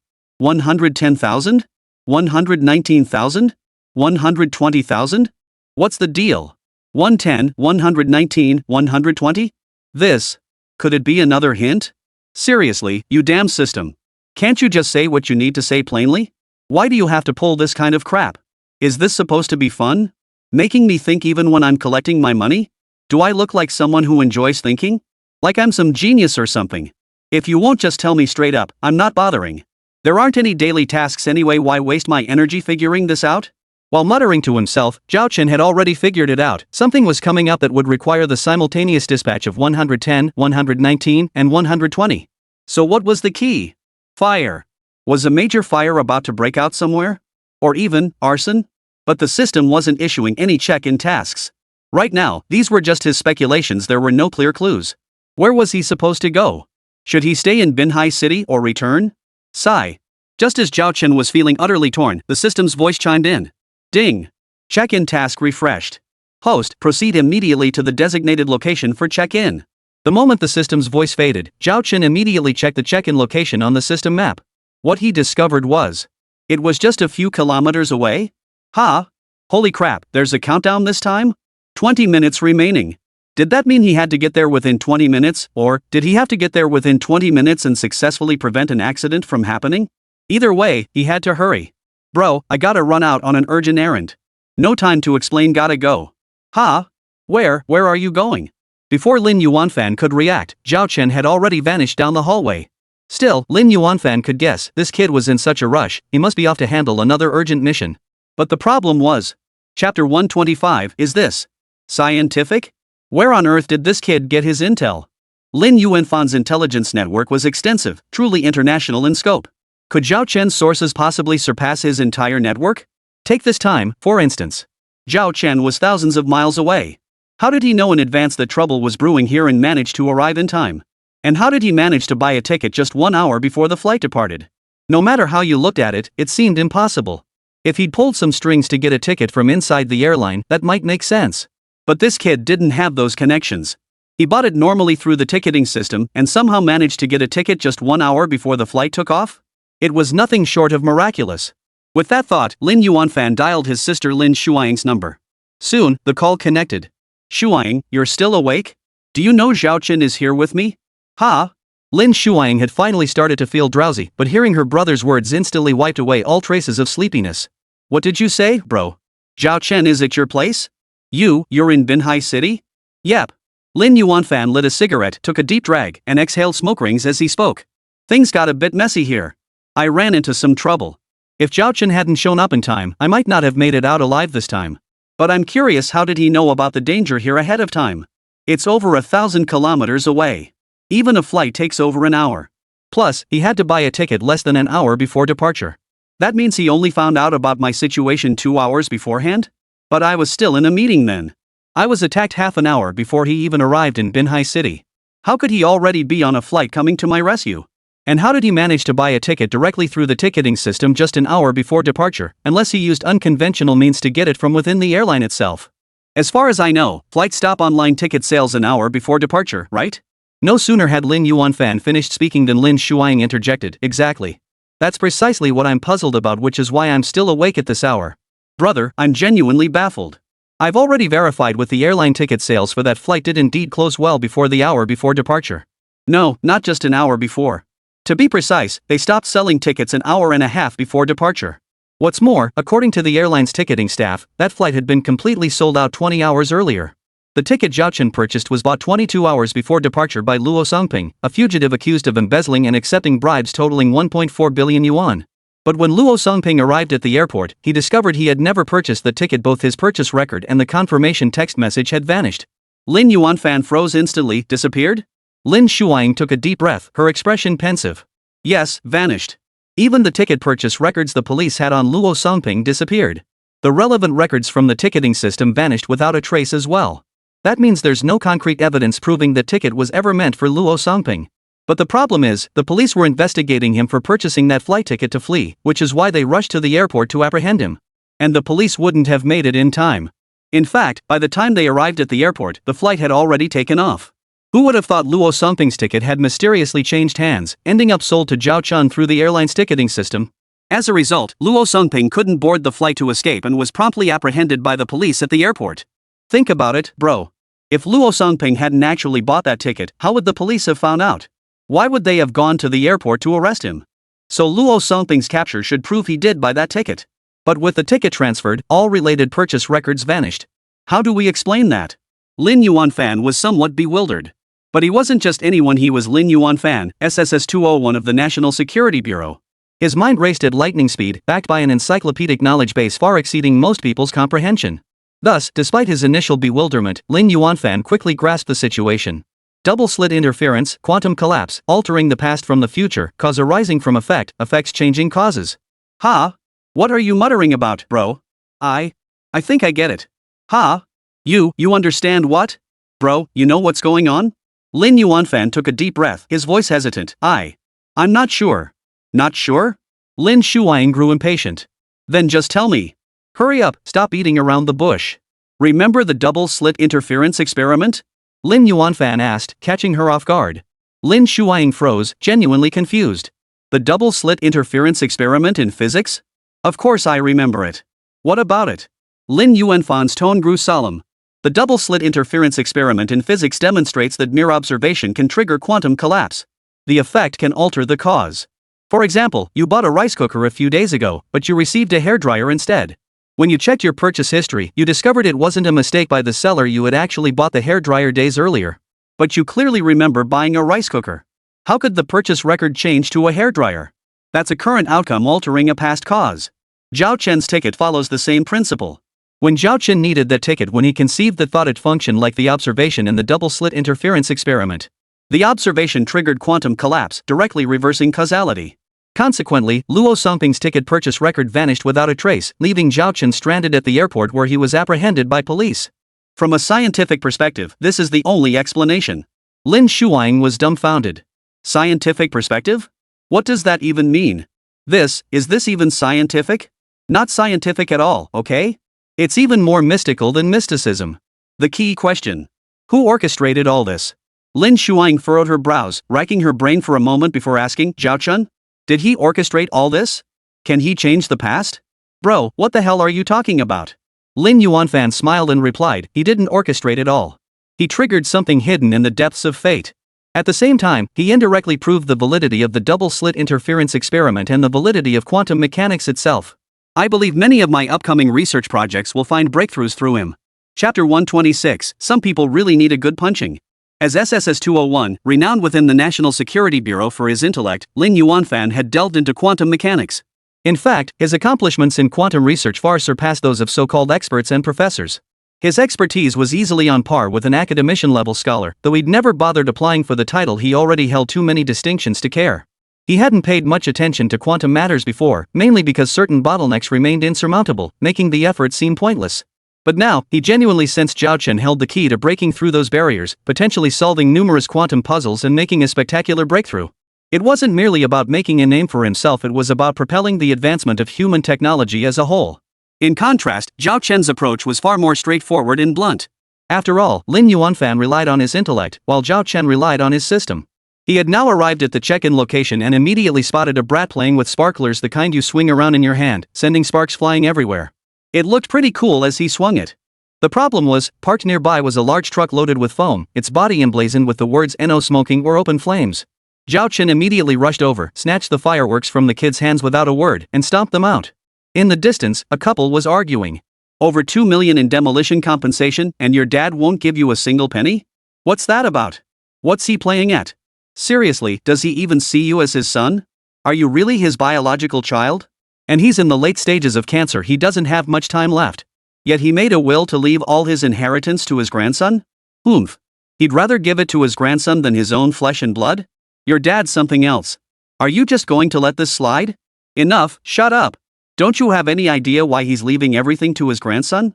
110,000? 119,000? 120,000? What's the deal? 110, 119, 120? This. Could it be another hint? Seriously, you damn system. Can't you just say what you need to say plainly? Why do you have to pull this kind of crap? Is this supposed to be fun? Making me think even when I'm collecting my money? Do I look like someone who enjoys thinking? Like I'm some genius or something? If you won't just tell me straight up, I'm not bothering. There aren't any daily tasks anyway, why waste my energy figuring this out? While muttering to himself, Zhao Chen had already figured it out. Something was coming up that would require the simultaneous dispatch of 110, 119, and 120. So what was the key? Fire. Was a major fire about to break out somewhere? Or even, arson? But the system wasn't issuing any check-in tasks. Right now, these were just his speculations, there were no clear clues. Where was he supposed to go? Should he stay in Binhai City or return? Sigh. Just as Zhao Chen was feeling utterly torn, the system's voice chimed in. Ding. Check-in task refreshed. Host, proceed immediately to the designated location for check-in. The moment the system's voice faded, Zhao Chen immediately checked the check-in location on the system map. What he discovered was, it was just a few kilometers away? Ha! Holy crap, there's a countdown this time? 20 minutes remaining. Did that mean he had to get there within 20 minutes, or did he have to get there within 20 minutes and successfully prevent an accident from happening? Either way, he had to hurry. Bro, I gotta run out on an urgent errand. No time to explain, gotta go. Ha? Where are you going? Before Lin Yuanfan could react, Zhao Chen had already vanished down the hallway. Still, Lin Yuanfan could guess, this kid was in such a rush, he must be off to handle another urgent mission. But the problem was, Chapter 125, is this scientific? Where on earth did this kid get his intel? Lin Yuanfan's intelligence network was extensive, truly international in scope. Could Zhao Chen's sources possibly surpass his entire network? Take this time, for instance. Zhao Chen was thousands of miles away. How did he know in advance that trouble was brewing here and manage to arrive in time? And how did he manage to buy a ticket just 1 hour before the flight departed? No matter how you looked at it, it seemed impossible. If he'd pulled some strings to get a ticket from inside the airline, that might make sense. But this kid didn't have those connections. He bought it normally through the ticketing system and somehow managed to get a ticket just 1 hour before the flight took off? It was nothing short of miraculous. With that thought, Lin Yuanfan dialed his sister Lin Shuaing's number. Soon, the call connected. Shuaing, you're still awake? Do you know Zhao Chen is here with me? Ha? Lin Shuang had finally started to feel drowsy, but hearing her brother's words instantly wiped away all traces of sleepiness. What did you say, bro? Zhao Chen is at your place? You're in Binhai City? Yep. Lin Yuanfan lit a cigarette, took a deep drag, and exhaled smoke rings as he spoke. Things got a bit messy here. I ran into some trouble. If Zhao Chen hadn't shown up in time, I might not have made it out alive this time. But I'm curious, how did he know about the danger here ahead of time? It's over 1,000 kilometers away. Even a flight takes over an hour. Plus, he had to buy a ticket less than an hour before departure. That means he only found out about my situation 2 hours beforehand? But I was still in a meeting then. I was attacked half an hour before he even arrived in Binhai City. How could he already be on a flight coming to my rescue? And how did he manage to buy a ticket directly through the ticketing system just an hour before departure, unless he used unconventional means to get it from within the airline itself? As far as I know, flights stop online ticket sales an hour before departure, right? No sooner had Lin Yuanfan finished speaking than Lin Shuang interjected, exactly. That's precisely what I'm puzzled about, which is why I'm still awake at this hour. Brother, I'm genuinely baffled. I've already verified with the airline ticket sales for that flight did indeed close well before the hour before departure. No, not just an hour before. To be precise, they stopped selling tickets an hour and a half before departure. What's more, according to the airline's ticketing staff, that flight had been completely sold out 20 hours earlier. The ticket Zhao Chen purchased was bought 22 hours before departure by Luo Songping, a fugitive accused of embezzling and accepting bribes totaling 1.4 billion yuan. But when Luo Songping arrived at the airport, he discovered he had never purchased the ticket. Both his purchase record and the confirmation text message had vanished. Lin Yuanfan froze instantly, disappeared? Lin Shuang took a deep breath, her expression pensive. Yes, vanished. Even the ticket purchase records the police had on Luo Songping disappeared. The relevant records from the ticketing system vanished without a trace as well. That means there's no concrete evidence proving the ticket was ever meant for Luo Songping. But the problem is, the police were investigating him for purchasing that flight ticket to flee, which is why they rushed to the airport to apprehend him. And the police wouldn't have made it in time. In fact, by the time they arrived at the airport, the flight had already taken off. Who would have thought Luo Songping's ticket had mysteriously changed hands, ending up sold to Zhao Chen through the airline's ticketing system? As a result, Luo Songping couldn't board the flight to escape and was promptly apprehended by the police at the airport. Think about it, bro. If Luo Songping hadn't actually bought that ticket, how would the police have found out? Why would they have gone to the airport to arrest him? So Luo Songping's capture should prove he did buy that ticket. But with the ticket transferred, all related purchase records vanished. How do we explain that? Lin Yuanfan was somewhat bewildered. But he wasn't just anyone, he was Lin Yuanfan, SSS 201 of the National Security Bureau. His mind raced at lightning speed, backed by an encyclopedic knowledge base far exceeding most people's comprehension. Thus, despite his initial bewilderment, Lin Yuanfan quickly grasped the situation. Double-slit interference, quantum collapse, altering the past from the future, cause arising from effect, effects changing causes. Ha? What are you muttering about, bro? I think I get it. Ha? You understand what? Bro, you know what's going on? Lin Yuanfan took a deep breath, his voice hesitant. I'm not sure. Not sure? Lin Shuang grew impatient. Then just tell me. Hurry up, stop beating around the bush. Remember the double-slit interference experiment? Lin Yuanfan asked, catching her off guard. Lin Shuang froze, genuinely confused. The double-slit interference experiment in physics? Of course I remember it. What about it? Lin Yuanfan's tone grew solemn. The double-slit interference experiment in physics demonstrates that mere observation can trigger quantum collapse. The effect can alter the cause. For example, you bought a rice cooker a few days ago, but you received a hairdryer instead. When you checked your purchase history, you discovered it wasn't a mistake by the seller, you had actually bought the hairdryer days earlier. But you clearly remember buying a rice cooker. How could the purchase record change to a hairdryer? That's a current outcome altering a past cause. Zhao Chen's ticket follows the same principle. When Zhao Chen needed that ticket when he conceived the thought, it functioned like the observation in the double-slit interference experiment. The observation triggered quantum collapse, directly reversing causality. Consequently, Luo Songping's ticket purchase record vanished without a trace, leaving Zhao Chen stranded at the airport where he was apprehended by police. From a scientific perspective, this is the only explanation. Lin Shuang was dumbfounded. Scientific perspective? What does that even mean? Is this even scientific? Not scientific at all, okay? It's even more mystical than mysticism. The key question. Who orchestrated all this? Lin Shuang furrowed her brows, racking her brain for a moment before asking, Zhao Chen? Did he orchestrate all this? Can he change the past? Bro, what the hell are you talking about? Lin Yuanfan smiled and replied, he didn't orchestrate it all. He triggered something hidden in the depths of fate. At the same time, he indirectly proved the validity of the double-slit interference experiment and the validity of quantum mechanics itself. I believe many of my upcoming research projects will find breakthroughs through him. Chapter 126, Some People Really Need a Good Punching. As SSS-201, renowned within the National Security Bureau for his intellect, Lin Yuanfan had delved into quantum mechanics. In fact, his accomplishments in quantum research far surpassed those of so-called experts and professors. His expertise was easily on par with an academician-level scholar, though he'd never bothered applying for the title. He already held too many distinctions to care. He hadn't paid much attention to quantum matters before, mainly because certain bottlenecks remained insurmountable, making the effort seem pointless. But now, he genuinely sensed Zhao Chen held the key to breaking through those barriers, potentially solving numerous quantum puzzles and making a spectacular breakthrough. It wasn't merely about making a name for himself, it was about propelling the advancement of human technology as a whole. In contrast, Zhao Chen's approach was far more straightforward and blunt. After all, Lin Yuanfan relied on his intellect, while Zhao Chen relied on his system. He had now arrived at the check-in location and immediately spotted a brat playing with sparklers, the kind you swing around in your hand, sending sparks flying everywhere. It looked pretty cool as he swung it. The problem was, parked nearby was a large truck loaded with foam, its body emblazoned with the words "No smoking" or "Open flames." Zhao Chen immediately rushed over, snatched the fireworks from the kid's hands without a word, and stomped them out. In the distance, a couple was arguing. Over 2 million in demolition compensation, and your dad won't give you a single penny? What's that about? What's he playing at? Seriously, does he even see you as his son? Are you really his biological child? And he's in the late stages of cancer, he doesn't have much time left. Yet he made a will to leave all his inheritance to his grandson? Oomph. He'd rather give it to his grandson than his own flesh and blood? Your dad's something else. Are you just going to let this slide? Enough, shut up. Don't you have any idea why he's leaving everything to his grandson?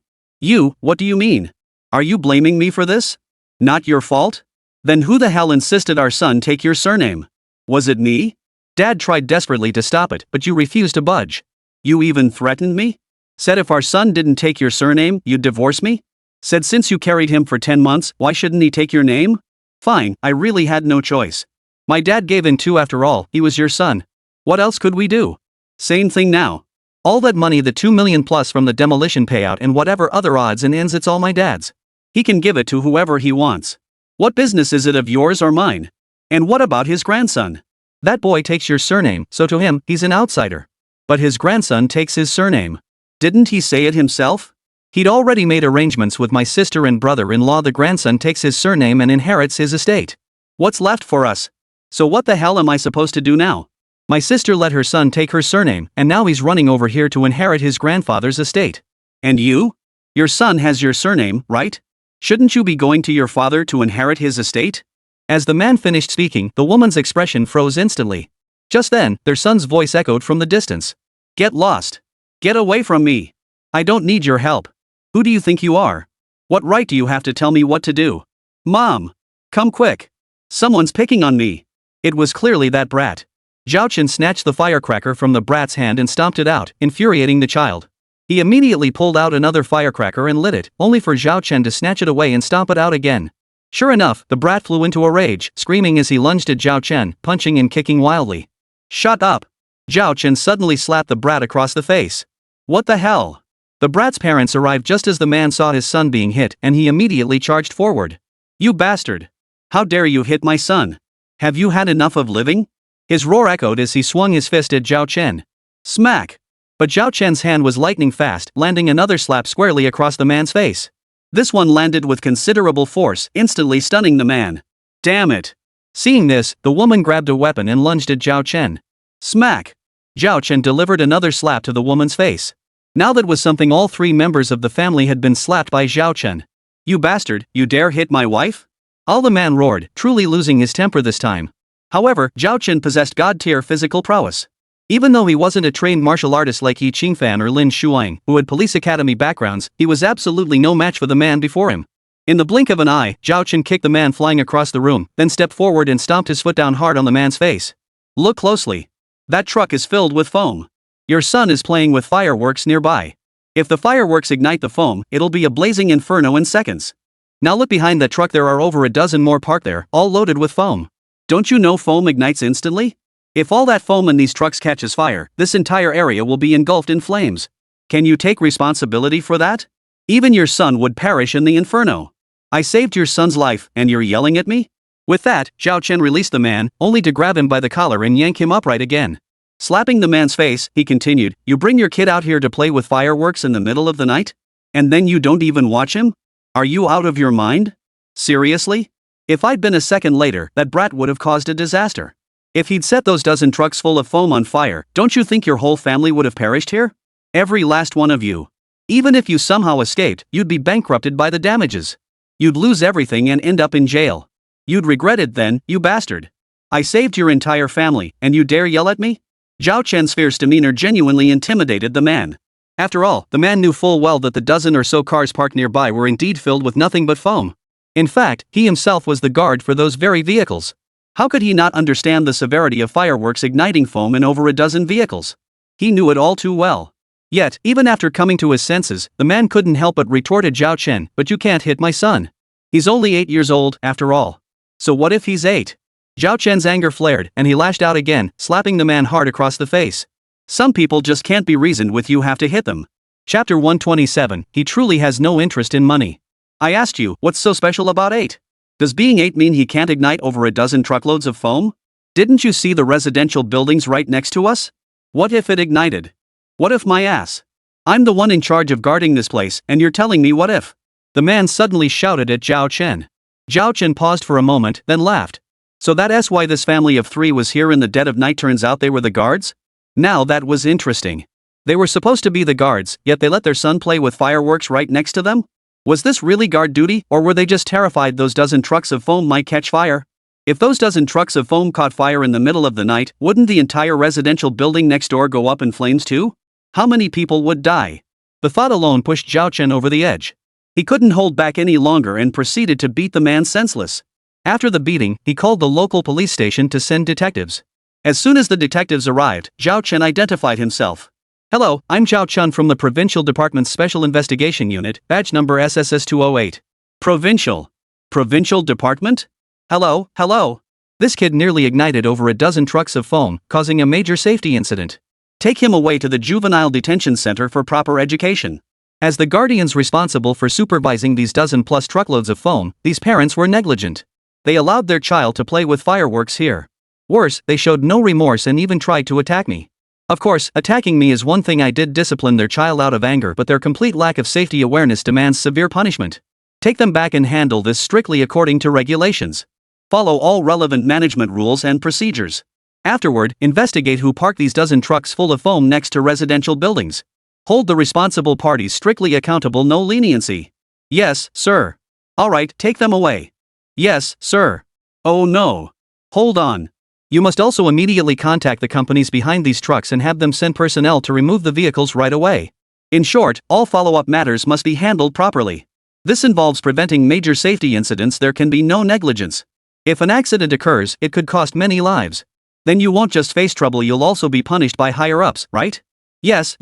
What do you mean? Are you blaming me for this? Not your fault? Then who the hell insisted our son take your surname? Was it me? Dad tried desperately to stop it, but you refused to budge. You even threatened me? Said if our son didn't take your surname, you'd divorce me? Said since you carried him for 10 months, why shouldn't he take your name? Fine, I really had no choice. My dad gave in too, after all, he was your son. What else could we do? Same thing now. All that money, the 2 million plus from the demolition payout and whatever other odds and ends, it's all my dad's. He can give it to whoever he wants. What business is it of yours or mine? And what about his grandson? That boy takes your surname, so to him, he's an outsider. But his grandson takes his surname. Didn't he say it himself? He'd already made arrangements with my sister and brother-in-law. The grandson takes his surname and inherits his estate. What's left for us? So what the hell am I supposed to do now? My sister let her son take her surname, and now he's running over here to inherit his grandfather's estate. And you? Your son has your surname, right? Shouldn't you be going to your father to inherit his estate? As the man finished speaking, the woman's expression froze instantly. Just then, their son's voice echoed from the distance. Get lost. Get away from me. I don't need your help. Who do you think you are? What right do you have to tell me what to do? Mom! Come quick. Someone's picking on me. It was clearly that brat. Zhao Chen snatched the firecracker from the brat's hand and stomped it out, infuriating the child. He immediately pulled out another firecracker and lit it, only for Zhao Chen to snatch it away and stomp it out again. Sure enough, the brat flew into a rage, screaming as he lunged at Zhao Chen, punching and kicking wildly. Shut up! Zhao Chen suddenly slapped the brat across the face. What the hell? The brat's parents arrived just as the man saw his son being hit, and he immediately charged forward. You bastard! How dare you hit my son? Have you had enough of living? His roar echoed as he swung his fist at Zhao Chen. Smack! But Zhao Chen's hand was lightning fast, landing another slap squarely across the man's face. This one landed with considerable force, instantly stunning the man. Damn it! Seeing this, the woman grabbed a weapon and lunged at Zhao Chen. Smack! Zhao Chen delivered another slap to the woman's face. Now that was something all three members of the family had been slapped by Zhao Chen. You bastard, you dare hit my wife? All the man roared, truly losing his temper this time. However, Zhao Chen possessed god-tier physical prowess. Even though he wasn't a trained martial artist like Yi Qingfan or Lin Shuang, who had police academy backgrounds, he was absolutely no match for the man before him. In the blink of an eye, Zhao Chen kicked the man flying across the room, then stepped forward and stomped his foot down hard on the man's face. Look closely. That truck is filled with foam. Your son is playing with fireworks nearby. If the fireworks ignite the foam, it'll be a blazing inferno in seconds. Now look behind that truck, there are over a dozen more parked there, all loaded with foam. Don't you know foam ignites instantly? If all that foam in these trucks catches fire, this entire area will be engulfed in flames. Can you take responsibility for that? Even your son would perish in the inferno. I saved your son's life, and you're yelling at me? With that, Zhao Chen released the man, only to grab him by the collar and yank him upright again. Slapping the man's face, he continued, "You bring your kid out here to play with fireworks in the middle of the night? And then you don't even watch him? Are you out of your mind? Seriously? If I'd been a second later, that brat would have caused a disaster. If he'd set those dozen trucks full of foam on fire, don't you think your whole family would have perished here? Every last one of you. Even if you somehow escaped, you'd be bankrupted by the damages. You'd lose everything and end up in jail. You'd regret it then, you bastard. I saved your entire family, and you dare yell at me?" Zhao Chen's fierce demeanor genuinely intimidated the man. After all, the man knew full well that the dozen or so cars parked nearby were indeed filled with nothing but foam. In fact, he himself was the guard for those very vehicles. How could he not understand the severity of fireworks igniting foam in over a dozen vehicles? He knew it all too well. Yet, even after coming to his senses, the man couldn't help but retort at Zhao Chen, "But you can't hit my son. He's only 8 years old, after all. So what if he's 8? Zhao Chen's anger flared, and he lashed out again, slapping the man hard across the face. Some people just can't be reasoned with, you have to hit them. Chapter 127, he truly has no interest in money. I asked you, what's so special about 8? Does being 8 mean he can't ignite over a dozen truckloads of foam? Didn't you see the residential buildings right next to us? What if it ignited? What if my ass? I'm the one in charge of guarding this place, and you're telling me what if? The man suddenly shouted at Zhao Chen. Zhao Chen paused for a moment, then laughed. So that's why this family of 3 was here in the dead of night. Turns out they were the guards? Now that was interesting. They were supposed to be the guards, yet they let their son play with fireworks right next to them? Was this really guard duty, or were they just terrified those dozen trucks of foam might catch fire? If those dozen trucks of foam caught fire in the middle of the night, wouldn't the entire residential building next door go up in flames too? How many people would die? The thought alone pushed Zhao Chen over the edge. He couldn't hold back any longer and proceeded to beat the man senseless. After the beating, he called the local police station to send detectives. As soon as the detectives arrived, Zhao Chen identified himself. "Hello, I'm Zhao Chen from the Provincial Department's Special Investigation Unit, badge number SSS-208. Provincial Department? Hello. This kid nearly ignited over a dozen trucks of foam, causing a major safety incident. Take him away to the Juvenile Detention Center for proper education." As the guardians responsible for supervising these dozen-plus truckloads of foam, these parents were negligent. They allowed their child to play with fireworks here. Worse, they showed no remorse and even tried to attack me. Of course, attacking me is one thing. I did discipline their child out of anger, but their complete lack of safety awareness demands severe punishment. Take them back and handle this strictly according to regulations. Follow all relevant management rules and procedures. Afterward, investigate who parked these dozen trucks full of foam next to residential buildings. Hold the responsible parties strictly accountable, no leniency. Yes, sir. Alright, take them away. Yes, sir. Oh no. Hold on. You must also immediately contact the companies behind these trucks and have them send personnel to remove the vehicles right away. In short, all follow-up matters must be handled properly. This involves preventing major safety incidents. There can be no negligence. If an accident occurs, it could cost many lives. Then you won't just face trouble, you'll also be punished by higher-ups, right? Yes,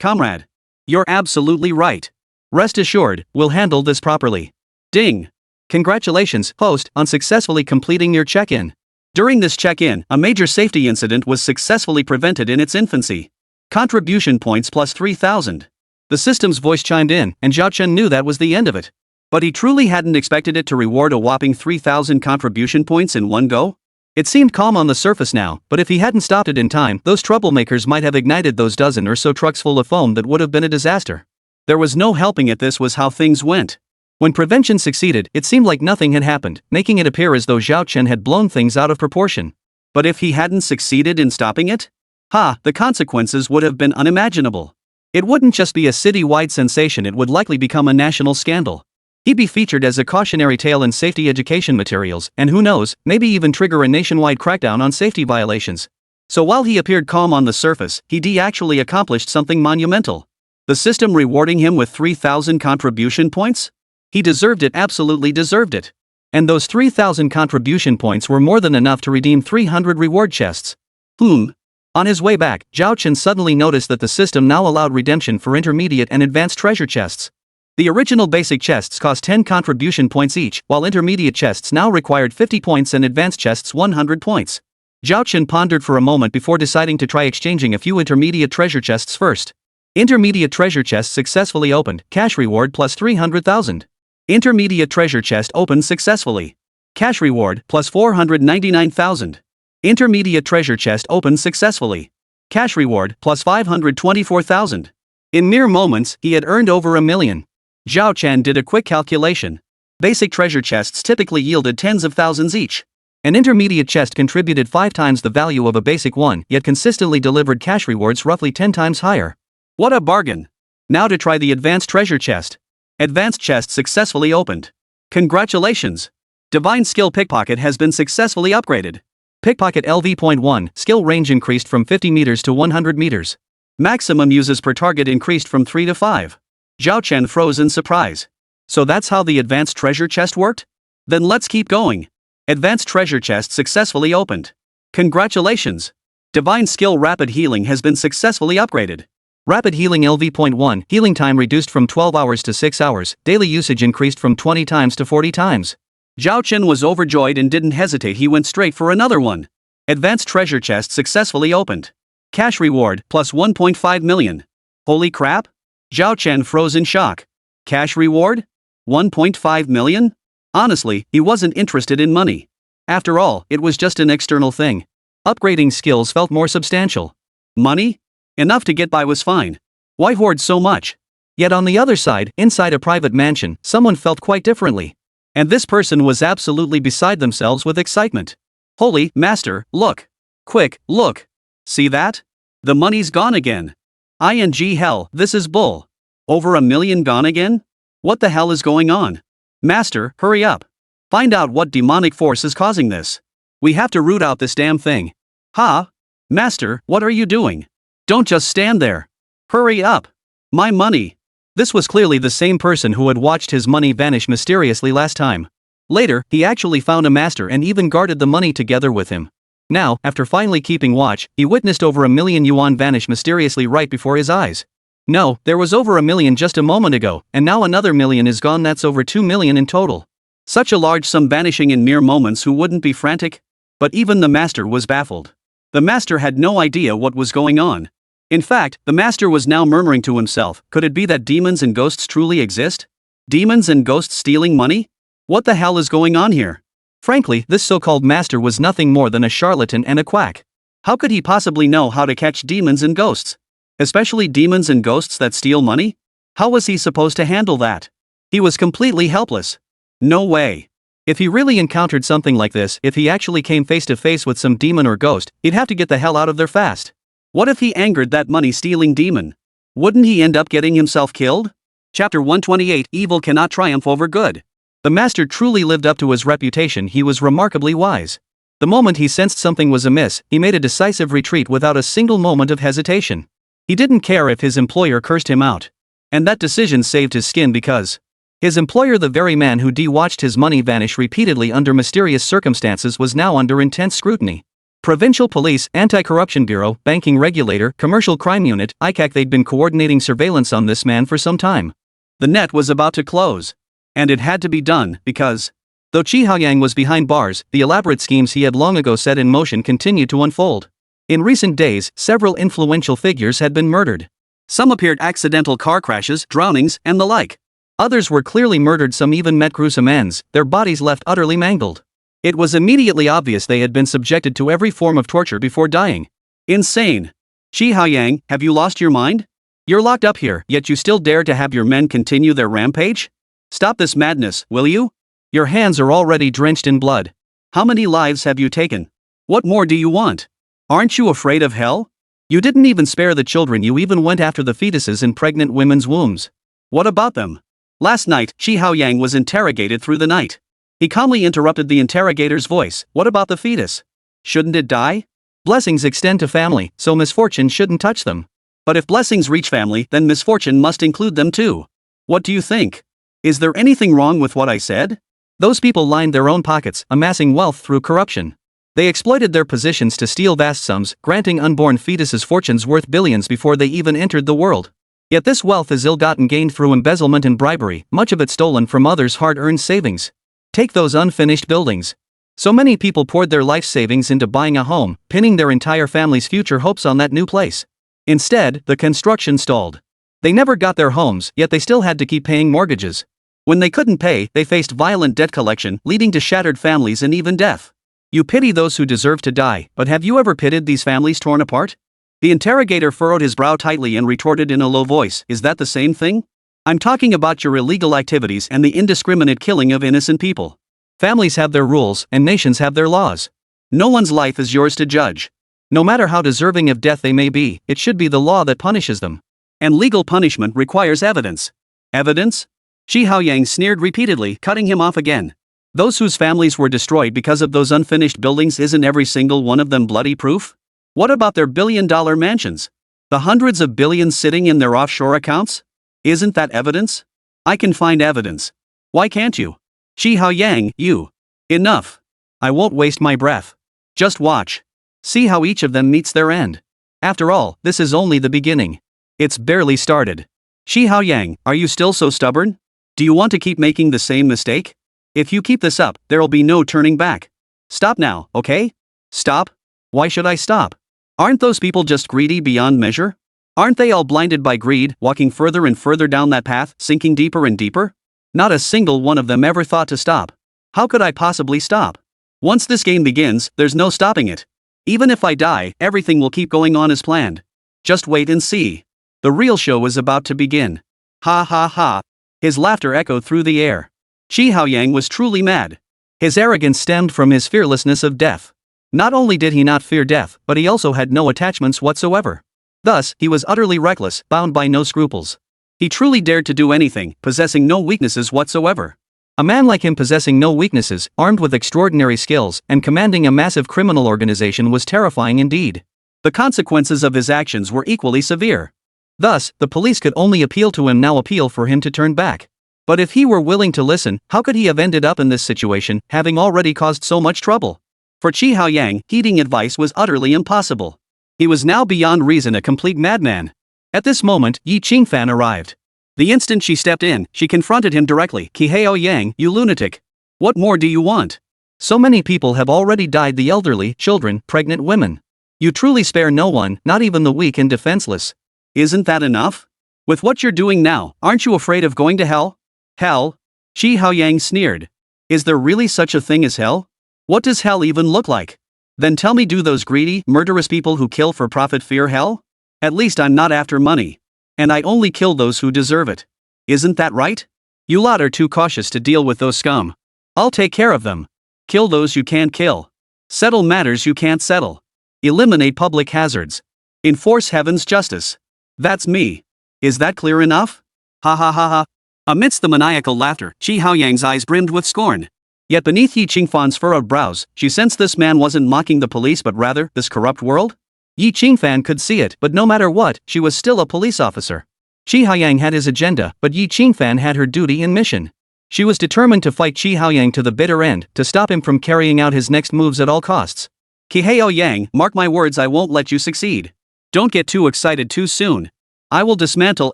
comrade. You're absolutely right. Rest assured, we'll handle this properly. Ding. Congratulations, host, on successfully completing your check-in. During this check-in, a major safety incident was successfully prevented in its infancy. Contribution points plus 3,000. The system's voice chimed in, and Zhao Chen knew that was the end of it. But he truly hadn't expected it to reward a whopping 3,000 contribution points in one go. It seemed calm on the surface now, but if he hadn't stopped it in time, those troublemakers might have ignited those dozen or so trucks full of foam. That would have been a disaster. There was no helping it. This was how things went. When prevention succeeded, it seemed like nothing had happened, making it appear as though Zhao Chen had blown things out of proportion. But if he hadn't succeeded in stopping it? The consequences would have been unimaginable. It wouldn't just be a city-wide sensation, it would likely become a national scandal. He'd be featured as a cautionary tale in safety education materials, and who knows, maybe even trigger a nationwide crackdown on safety violations. So while he appeared calm on the surface, he actually accomplished something monumental. The system rewarding him with 3,000 contribution points? He deserved it, absolutely deserved it. And those 3,000 contribution points were more than enough to redeem 300 reward chests. On his way back, Zhao Chen suddenly noticed that the system now allowed redemption for intermediate and advanced treasure chests. The original basic chests cost 10 contribution points each, while intermediate chests now required 50 points and advanced chests 100 points. Zhao Chen pondered for a moment before deciding to try exchanging a few intermediate treasure chests first. Intermediate treasure chest successfully opened, cash reward plus 300,000. Intermediate treasure chest opened successfully. Cash reward plus 499,000. Intermediate treasure chest opened successfully. Cash reward plus 524,000. In mere moments, he had earned over $1 million. Zhao Chen did a quick calculation. Basic treasure chests typically yielded tens of thousands each. An intermediate chest contributed 5 times the value of a basic one, yet consistently delivered cash rewards roughly 10 times higher. What a bargain! Now to try the advanced treasure chest. Advanced chest successfully opened. Congratulations! Divine skill pickpocket has been successfully upgraded. Pickpocket LV.1 skill range increased from 50 meters to 100 meters. Maximum uses per target increased from 3 to 5. Zhao Chen froze in surprise. So that's how the advanced treasure chest worked? Then let's keep going. Advanced treasure chest successfully opened. Congratulations! Divine skill rapid healing has been successfully upgraded. Rapid healing LV.1 healing time reduced from 12 hours to 6 hours, daily usage increased from 20 times to 40 times. Zhao Chen was overjoyed and didn't hesitate, he went straight for another one. Advanced treasure chest successfully opened. Cash reward plus 1.5 million. Holy crap? Zhao Chen froze in shock. Cash reward? 1.5 million? Honestly, he wasn't interested in money. After all, it was just an external thing. Upgrading skills felt more substantial. Money? Enough to get by was fine. Why hoard so much? Yet on the other side, inside a private mansion, someone felt quite differently. And this person was absolutely beside themselves with excitement. Holy master, look. Quick, look. See that? The money's gone again. Hell, this is bull. Over $1 million gone again? What the hell is going on? Master, hurry up. Find out what demonic force is causing this. We have to root out this damn thing. Ha? Master, what are you doing? Don't just stand there. Hurry up. My money. This was clearly the same person who had watched his money vanish mysteriously last time. Later, he actually found a master and even guarded the money together with him. Now, after finally keeping watch, he witnessed over $1 million yuan vanish mysteriously right before his eyes. No, there was over $1 million just a moment ago, and now another $1 million is gone. That's over $2 million in total. Such a large sum vanishing in mere moments, who wouldn't be frantic? But even the master was baffled. The master had no idea what was going on. In fact, the master was now murmuring to himself, could it be that demons and ghosts truly exist? Demons and ghosts stealing money? What the hell is going on here? Frankly, this so-called master was nothing more than a charlatan and a quack. How could he possibly know how to catch demons and ghosts? Especially demons and ghosts that steal money? How was he supposed to handle that? He was completely helpless. No way. If he really encountered something like this, if he actually came face to face with some demon or ghost, he'd have to get the hell out of there fast. What if he angered that money-stealing demon? Wouldn't he end up getting himself killed? Chapter 128 Evil cannot triumph over good. The master truly lived up to his reputation. He was remarkably wise. The moment he sensed something was amiss, he made a decisive retreat without a single moment of hesitation. He didn't care if his employer cursed him out. And that decision saved his skin because his employer, the very man who watched his money vanish repeatedly under mysterious circumstances, was now under intense scrutiny. Provincial Police, Anti-Corruption Bureau, Banking Regulator, Commercial Crime Unit, ICAC, they'd been coordinating surveillance on this man for some time. The net was about to close. And it had to be done, because though Qi Haoyang was behind bars, the elaborate schemes he had long ago set in motion continued to unfold. In recent days, several influential figures had been murdered. Some appeared accidental car crashes, drownings, and the like. Others were clearly murdered, some even met gruesome ends, their bodies left utterly mangled. It was immediately obvious they had been subjected to every form of torture before dying. Insane. Qi Haoyang, have you lost your mind? You're locked up here, yet you still dare to have your men continue their rampage? Stop this madness, will you? Your hands are already drenched in blood. How many lives have you taken? What more do you want? Aren't you afraid of hell? You didn't even spare the children, you even went after the fetuses in pregnant women's wombs. What about them? Last night, Qi Haoyang was interrogated through the night. He calmly interrupted the interrogator's voice. What about the fetus? Shouldn't it die? Blessings extend to family, so misfortune shouldn't touch them. But if blessings reach family, then misfortune must include them too. What do you think? Is there anything wrong with what I said? Those people lined their own pockets, amassing wealth through corruption. They exploited their positions to steal vast sums, granting unborn fetuses fortunes worth billions before they even entered the world. Yet this wealth is ill-gotten, gained through embezzlement and bribery, much of it stolen from others' hard-earned savings. Take those unfinished buildings. So many people poured their life savings into buying a home, pinning their entire family's future hopes on that new place. Instead, the construction stalled. They never got their homes, yet they still had to keep paying mortgages. When they couldn't pay, they faced violent debt collection, leading to shattered families and even death. You pity those who deserve to die, but have you ever pitied these families torn apart? The interrogator furrowed his brow tightly and retorted in a low voice, is that the same thing? I'm talking about your illegal activities and the indiscriminate killing of innocent people. Families have their rules, and nations have their laws. No one's life is yours to judge. No matter how deserving of death they may be, it should be the law that punishes them. And legal punishment requires evidence. Evidence? Shi Haoyang sneered repeatedly, cutting him off again. Those whose families were destroyed because of those unfinished buildings, isn't every single one of them bloody proof? What about their billion-dollar mansions? The hundreds of billions sitting in their offshore accounts? Isn't that evidence? I can find evidence. Why can't you? Shi Haoyang, you. Enough. I won't waste my breath. Just watch. See how each of them meets their end. After all, this is only the beginning. It's barely started. Shi Haoyang, are you still so stubborn? Do you want to keep making the same mistake? If you keep this up, there'll be no turning back. Stop now, okay? Stop? Why should I stop? Aren't those people just greedy beyond measure? Aren't they all blinded by greed, walking further and further down that path, sinking deeper and deeper? Not a single one of them ever thought to stop. How could I possibly stop? Once this game begins, there's no stopping it. Even if I die, everything will keep going on as planned. Just wait and see. The real show is about to begin. Ha ha ha. His laughter echoed through the air. Shi Haoyang was truly mad. His arrogance stemmed from his fearlessness of death. Not only did he not fear death, but he also had no attachments whatsoever. Thus, he was utterly reckless, bound by no scruples. He truly dared to do anything, possessing no weaknesses whatsoever. A man like him possessing no weaknesses, armed with extraordinary skills, and commanding a massive criminal organization was terrifying indeed. The consequences of his actions were equally severe. Thus, the police could only appeal to him now, appeal for him to turn back. But if he were willing to listen, how could he have ended up in this situation, having already caused so much trouble? For Shi Haoyang, heeding advice was utterly impossible. He was now beyond reason a complete madman. At this moment, Yi Qingfan arrived. The instant she stepped in, she confronted him directly. Qi Haoyang, you lunatic. What more do you want? So many people have already died, the elderly, children, pregnant women. You truly spare no one, not even the weak and defenseless. Isn't that enough? With what you're doing now, aren't you afraid of going to hell? Hell? Shi Haoyang sneered. Is there really such a thing as hell? What does hell even look like? Then tell me, do those greedy, murderous people who kill for profit fear hell? At least I'm not after money. And I only kill those who deserve it. Isn't that right? You lot are too cautious to deal with those scum. I'll take care of them. Kill those you can't kill. Settle matters you can't settle. Eliminate public hazards. Enforce heaven's justice. That's me. Is that clear enough? Ha ha ha ha. Amidst the maniacal laughter, Shi Haoyang's eyes brimmed with scorn. Yet beneath Yi Qingfan's furrowed brows, she sensed this man wasn't mocking the police but rather, this corrupt world? Yi Qingfan could see it, but no matter what, she was still a police officer. Shi Haoyang had his agenda, but Yi Qingfan had her duty and mission. She was determined to fight Shi Haoyang to the bitter end, to stop him from carrying out his next moves at all costs. Qi Haoyang, mark my words, I won't let you succeed. Don't get too excited too soon. I will dismantle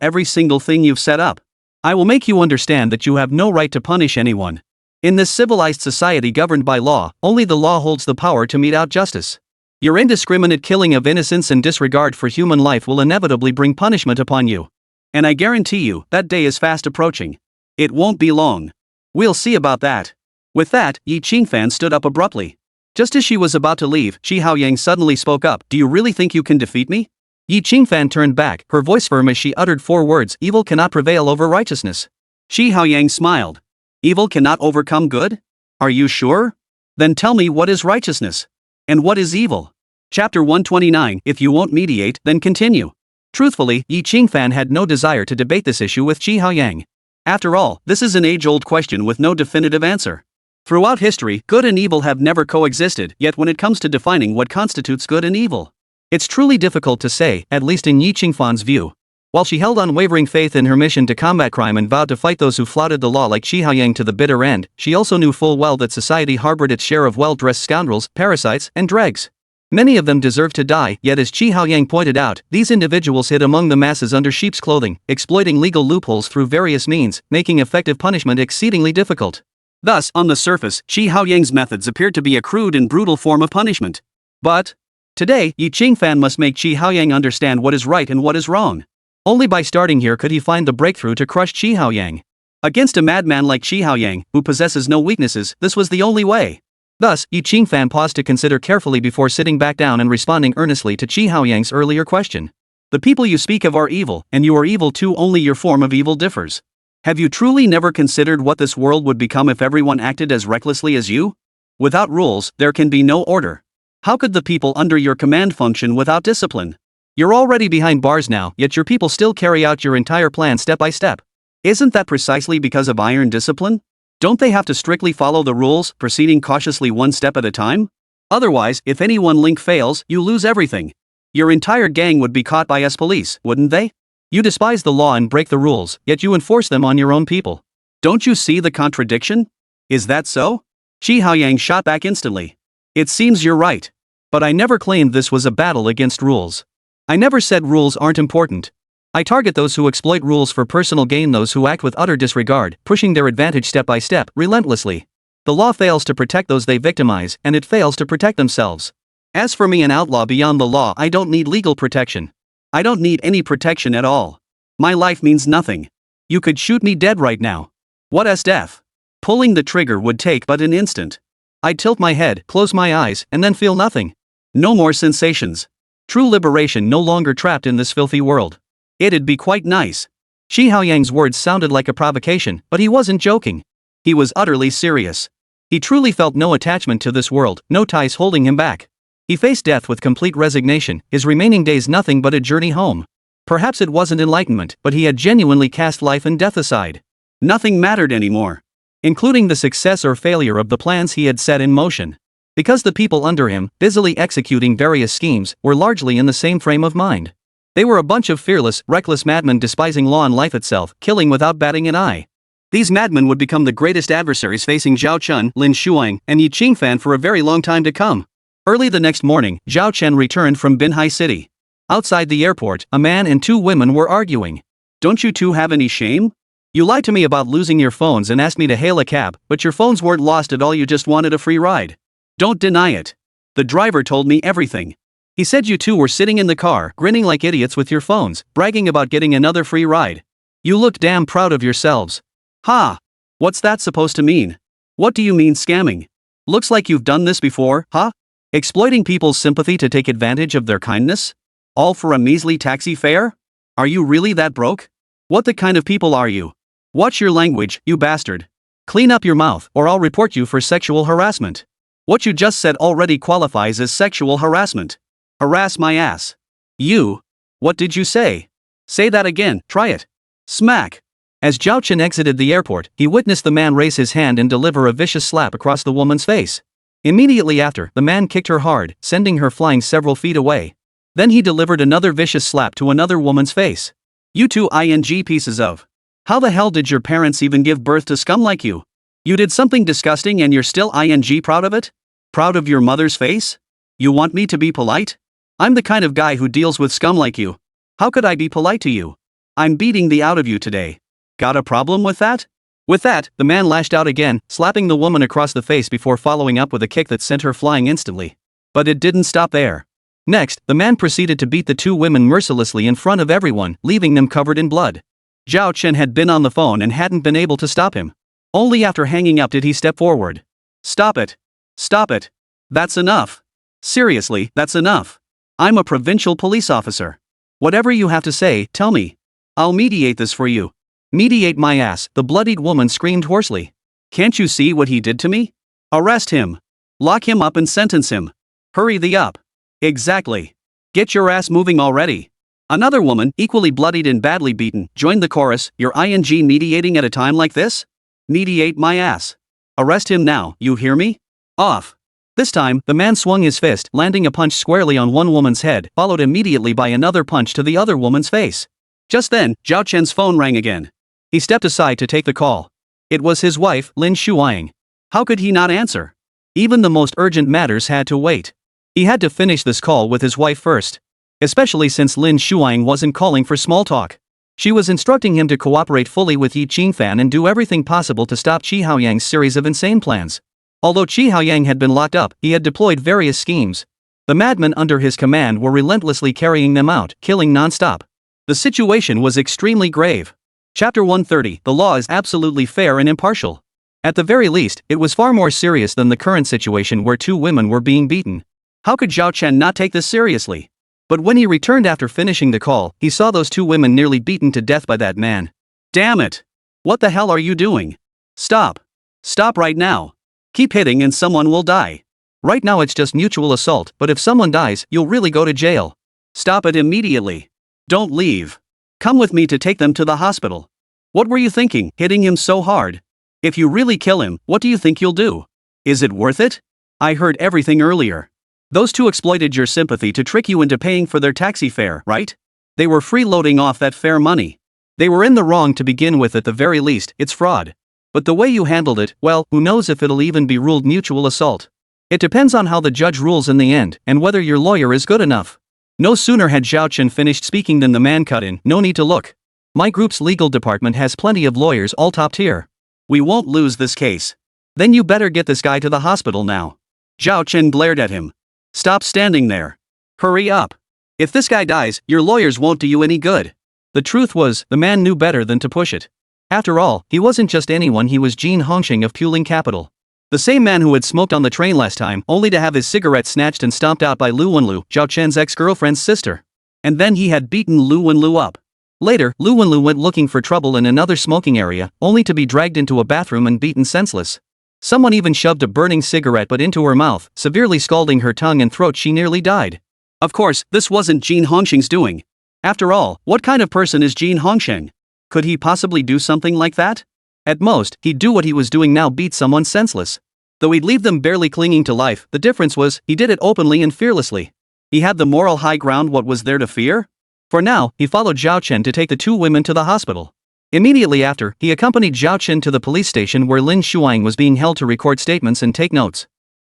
every single thing you've set up. I will make you understand that you have no right to punish anyone. In this civilized society governed by law, only the law holds the power to mete out justice. Your indiscriminate killing of innocents and disregard for human life will inevitably bring punishment upon you. And I guarantee you, that day is fast approaching. It won't be long. We'll see about that. With that, Yi Qingfan stood up abruptly. Just as she was about to leave, Shi Haoyang suddenly spoke up. Do you really think you can defeat me? Yi Qingfan turned back, her voice firm as she uttered 4 words, evil cannot prevail over righteousness. Shi Haoyang smiled. Evil cannot overcome good? Are you sure? Then tell me, what is righteousness? And what is evil? Chapter 129, if you won't mediate, then continue. Truthfully, Yi Qingfan had no desire to debate this issue with Shi Haoyang. After all, this is an age-old question with no definitive answer. Throughout history, good and evil have never coexisted, yet when it comes to defining what constitutes good and evil, it's truly difficult to say, at least in Yi Qingfan's view. While she held unwavering faith in her mission to combat crime and vowed to fight those who flouted the law like Shi Haoyang to the bitter end, she also knew full well that society harbored its share of well-dressed scoundrels, parasites, and dregs. Many of them deserve to die, yet as Shi Haoyang pointed out, these individuals hid among the masses under sheep's clothing, exploiting legal loopholes through various means, making effective punishment exceedingly difficult. Thus, on the surface, Shi Haoyang's methods appeared to be a crude and brutal form of punishment. But today, Yi Qingfan must make Shi Haoyang understand what is right and what is wrong. Only by starting here could he find the breakthrough to crush Shi Haoyang. Against a madman like Qi Haoyang, who possesses no weaknesses, this was the only way. Thus, Yi Qingfan paused to consider carefully before sitting back down and responding earnestly to Qi Haoyang's earlier question. The people you speak of are evil, and you are evil too, only your form of evil differs. Have you truly never considered what this world would become if everyone acted as recklessly as you? Without rules, there can be no order. How could the people under your command function without discipline? You're already behind bars now, yet your people still carry out your entire plan step by step. Isn't that precisely because of iron discipline? Don't they have to strictly follow the rules, proceeding cautiously one step at a time? Otherwise, if any one link fails, you lose everything. Your entire gang would be caught by us police, wouldn't they? You despise the law and break the rules, yet you enforce them on your own people. Don't you see the contradiction? Is that so? Qi Haoyang shot back instantly. It seems you're right. But I never claimed this was a battle against rules. I never said rules aren't important. I target those who exploit rules for personal gain, those who act with utter disregard, pushing their advantage step by step, relentlessly. The law fails to protect those they victimize, and it fails to protect themselves. As for me, an outlaw beyond the law, I don't need legal protection. I don't need any protection at all. My life means nothing. You could shoot me dead right now. What is death? Pulling the trigger would take but an instant. I'd tilt my head, close my eyes, and then feel nothing. No more sensations. True liberation, no longer trapped in this filthy world. It'd be quite nice. Qi Haoyang's words sounded like a provocation, but he wasn't joking. He was utterly serious. He truly felt no attachment to this world, no ties holding him back. He faced death with complete resignation, his remaining days nothing but a journey home. Perhaps it wasn't enlightenment, but he had genuinely cast life and death aside. Nothing mattered anymore, including the success or failure of the plans he had set in motion. Because the people under him, busily executing various schemes, were largely in the same frame of mind. They were a bunch of fearless, reckless madmen despising law and life itself, killing without batting an eye. These madmen would become the greatest adversaries facing Zhao Chen, Lin Shuang, and Yi Qingfan for a very long time to come. Early the next morning, Zhao Chen returned from Binhai City. Outside the airport, a man and two women were arguing. Don't you two have any shame? You lied to me about losing your phones and asked me to hail a cab, but your phones weren't lost at all, you just wanted a free ride. Don't deny it. The driver told me everything. He said you two were sitting in the car, grinning like idiots with your phones, bragging about getting another free ride. You look damn proud of yourselves. Ha! What's that supposed to mean? What do you mean scamming? Looks like you've done this before, huh? Exploiting people's sympathy to take advantage of their kindness? All for a measly taxi fare? Are you really that broke? What the kind of people are you? Watch your language, you bastard. Clean up your mouth, or I'll report you for sexual harassment. What you just said already qualifies as sexual harassment. Harass my ass. You? What did you say? Say that again, try it. Smack. As Zhao Chen exited the airport, he witnessed the man raise his hand and deliver a vicious slap across the woman's face. Immediately after, the man kicked her hard, sending her flying several feet away. Then he delivered another vicious slap to another woman's face. You two ing pieces of. How the hell did your parents even give birth to scum like you? You did something disgusting and you're still ing proud of it? Proud of your mother's face? You want me to be polite? I'm the kind of guy who deals with scum like you. How could I be polite to you? I'm beating the out of you today. Got a problem with that? With that, the man lashed out again, slapping the woman across the face before following up with a kick that sent her flying instantly. But it didn't stop there. Next, the man proceeded to beat the two women mercilessly in front of everyone, leaving them covered in blood. Zhao Chen had been on the phone and hadn't been able to stop him. Only after hanging up did he step forward. Stop it. Stop it. That's enough. Seriously, that's enough. I'm a provincial police officer. Whatever you have to say, tell me. I'll mediate this for you. Mediate my ass, the bloodied woman screamed hoarsely. Can't you see what he did to me? Arrest him. Lock him up and sentence him. Hurry the up. Exactly. Get your ass moving already. Another woman, equally bloodied and badly beaten, joined the chorus. You're ing mediating at a time like this? Mediate my ass. Arrest him now, you hear me? Off. This time, the man swung his fist, landing a punch squarely on one woman's head, followed immediately by another punch to the other woman's face. Just then, Zhao Chen's phone rang again. He stepped aside to take the call. It was his wife, Lin Shuang. How could he not answer? Even the most urgent matters had to wait. He had to finish this call with his wife first. Especially since Lin Shuang wasn't calling for small talk. She was instructing him to cooperate fully with Yi Qingfan and do everything possible to stop Qi Haoyang's series of insane plans. Although Qi Haoyang had been locked up, he had deployed various schemes. The madmen under his command were relentlessly carrying them out, killing non-stop. The situation was extremely grave. Chapter 130. The law is absolutely fair and impartial. At the very least, it was far more serious than the current situation where two women were being beaten. How could Zhao Chen not take this seriously? But when he returned after finishing the call, he saw those two women nearly beaten to death by that man. Damn it! What the hell are you doing? Stop. Stop right now. Keep hitting and someone will die. Right now it's just mutual assault, but if someone dies, you'll really go to jail. Stop it immediately. Don't leave. Come with me to take them to the hospital. What were you thinking, hitting him so hard? If you really kill him, what do you think you'll do? Is it worth it? I heard everything earlier. Those two exploited your sympathy to trick you into paying for their taxi fare, right? They were freeloading off that fare money. They were in the wrong to begin with. At the very least, it's fraud. But the way you handled it, well, who knows if it'll even be ruled mutual assault. It depends on how the judge rules in the end, and whether your lawyer is good enough. No sooner had Zhao Chen finished speaking than the man cut in. No need to look. My group's legal department has plenty of lawyers, all top tier. We won't lose this case. Then you better get this guy to the hospital now. Zhao Chen glared at him. Stop standing there. Hurry up. If this guy dies, your lawyers won't do you any good. The truth was, the man knew better than to push it. After all, he wasn't just anyone, he was Jin Hongxing of Puling Capital. The same man who had smoked on the train last time, only to have his cigarette snatched and stomped out by Lu Wenlu, Zhao Chen's ex-girlfriend's sister. And then he had beaten Lu Wenlu up. Later, Lu Wenlu went looking for trouble in another smoking area, only to be dragged into a bathroom and beaten senseless. Someone even shoved a burning cigarette butt into her mouth, severely scalding her tongue and throat. She nearly died. Of course, this wasn't Jin Hongxing's doing. After all, what kind of person is Jin Hongxing? Could he possibly do something like that? At most, he'd do what he was doing now, beat someone senseless. Though he'd leave them barely clinging to life, the difference was, he did it openly and fearlessly. He had the moral high ground. What was there to fear? For now, he followed Zhao Chen to take the two women to the hospital. Immediately after, he accompanied Zhao Chen to the police station where Lin Shuang was being held to record statements and take notes.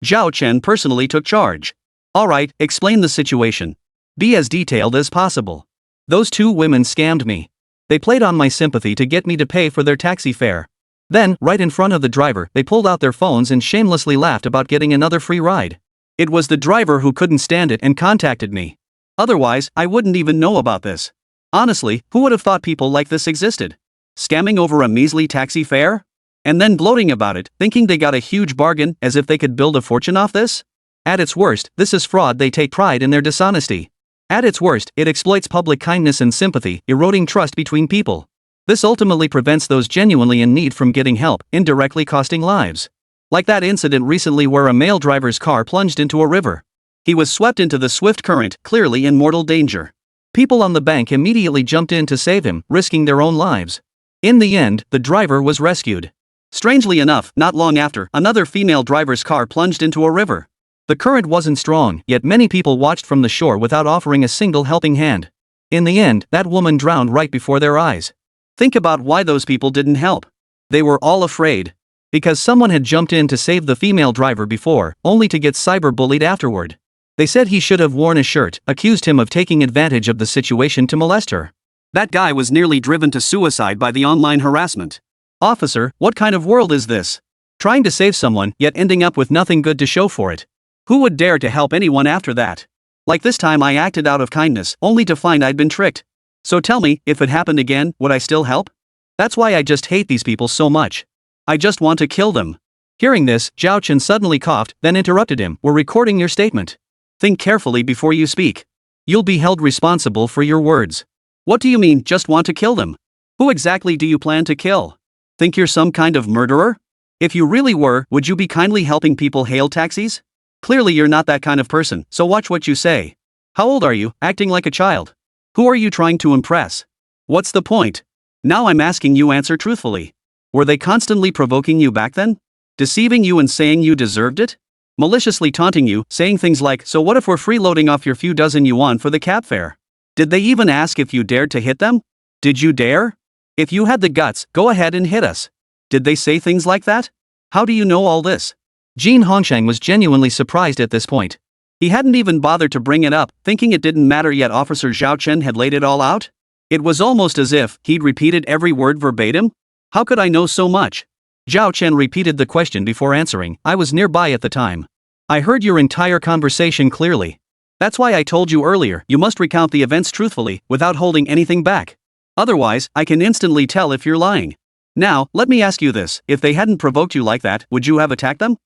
Zhao Chen personally took charge. Alright, explain the situation. Be as detailed as possible. Those two women scammed me. They played on my sympathy to get me to pay for their taxi fare. Then, right in front of the driver, they pulled out their phones and shamelessly laughed about getting another free ride. It was the driver who couldn't stand it and contacted me. Otherwise, I wouldn't even know about this. Honestly, who would have thought people like this existed? Scamming over a measly taxi fare? And then gloating about it, thinking they got a huge bargain, as if they could build a fortune off this? At its worst, this is fraud. They take pride in their dishonesty. At its worst, it exploits public kindness and sympathy, eroding trust between people. This ultimately prevents those genuinely in need from getting help, indirectly costing lives. Like that incident recently where a male driver's car plunged into a river. He was swept into the swift current, clearly in mortal danger. People on the bank immediately jumped in to save him, risking their own lives. In the end, the driver was rescued. Strangely enough, not long after, another female driver's car plunged into a river. The current wasn't strong, yet many people watched from the shore without offering a single helping hand. In the end, that woman drowned right before their eyes. Think about why those people didn't help. They were all afraid. Because someone had jumped in to save the female driver before, only to get cyberbullied afterward. They said he should have worn a shirt, accused him of taking advantage of the situation to molest her. That guy was nearly driven to suicide by the online harassment. Officer, what kind of world is this? Trying to save someone, yet ending up with nothing good to show for it. Who would dare to help anyone after that? Like this time I acted out of kindness, only to find I'd been tricked. So tell me, if it happened again, would I still help? That's why I just hate these people so much. I just want to kill them. Hearing this, Zhao Chen suddenly coughed, then interrupted him. We're recording your statement. Think carefully before you speak. You'll be held responsible for your words. What do you mean, just want to kill them? Who exactly do you plan to kill? Think you're some kind of murderer? If you really were, would you be kindly helping people hail taxis? Clearly you're not that kind of person, so watch what you say. How old are you, acting like a child? Who are you trying to impress? What's the point? Now I'm asking you, answer truthfully. Were they constantly provoking you back then? Deceiving you and saying you deserved it? Maliciously taunting you, saying things like, so what if we're freeloading off your few dozen yuan for the cab fare? Did they even ask if you dared to hit them? Did you dare? If you had the guts, go ahead and hit us. Did they say things like that? How do you know all this? Jin Hongxing was genuinely surprised at this point. He hadn't even bothered to bring it up, thinking it didn't matter, yet Officer Zhao Chen had laid it all out. It was almost as if he'd repeated every word verbatim. How could I know so much? Zhao Chen repeated the question before answering. I was nearby at the time. I heard your entire conversation clearly. That's why I told you earlier, you must recount the events truthfully, without holding anything back. Otherwise, I can instantly tell if you're lying. Now, let me ask you this, if they hadn't provoked you like that, would you have attacked them?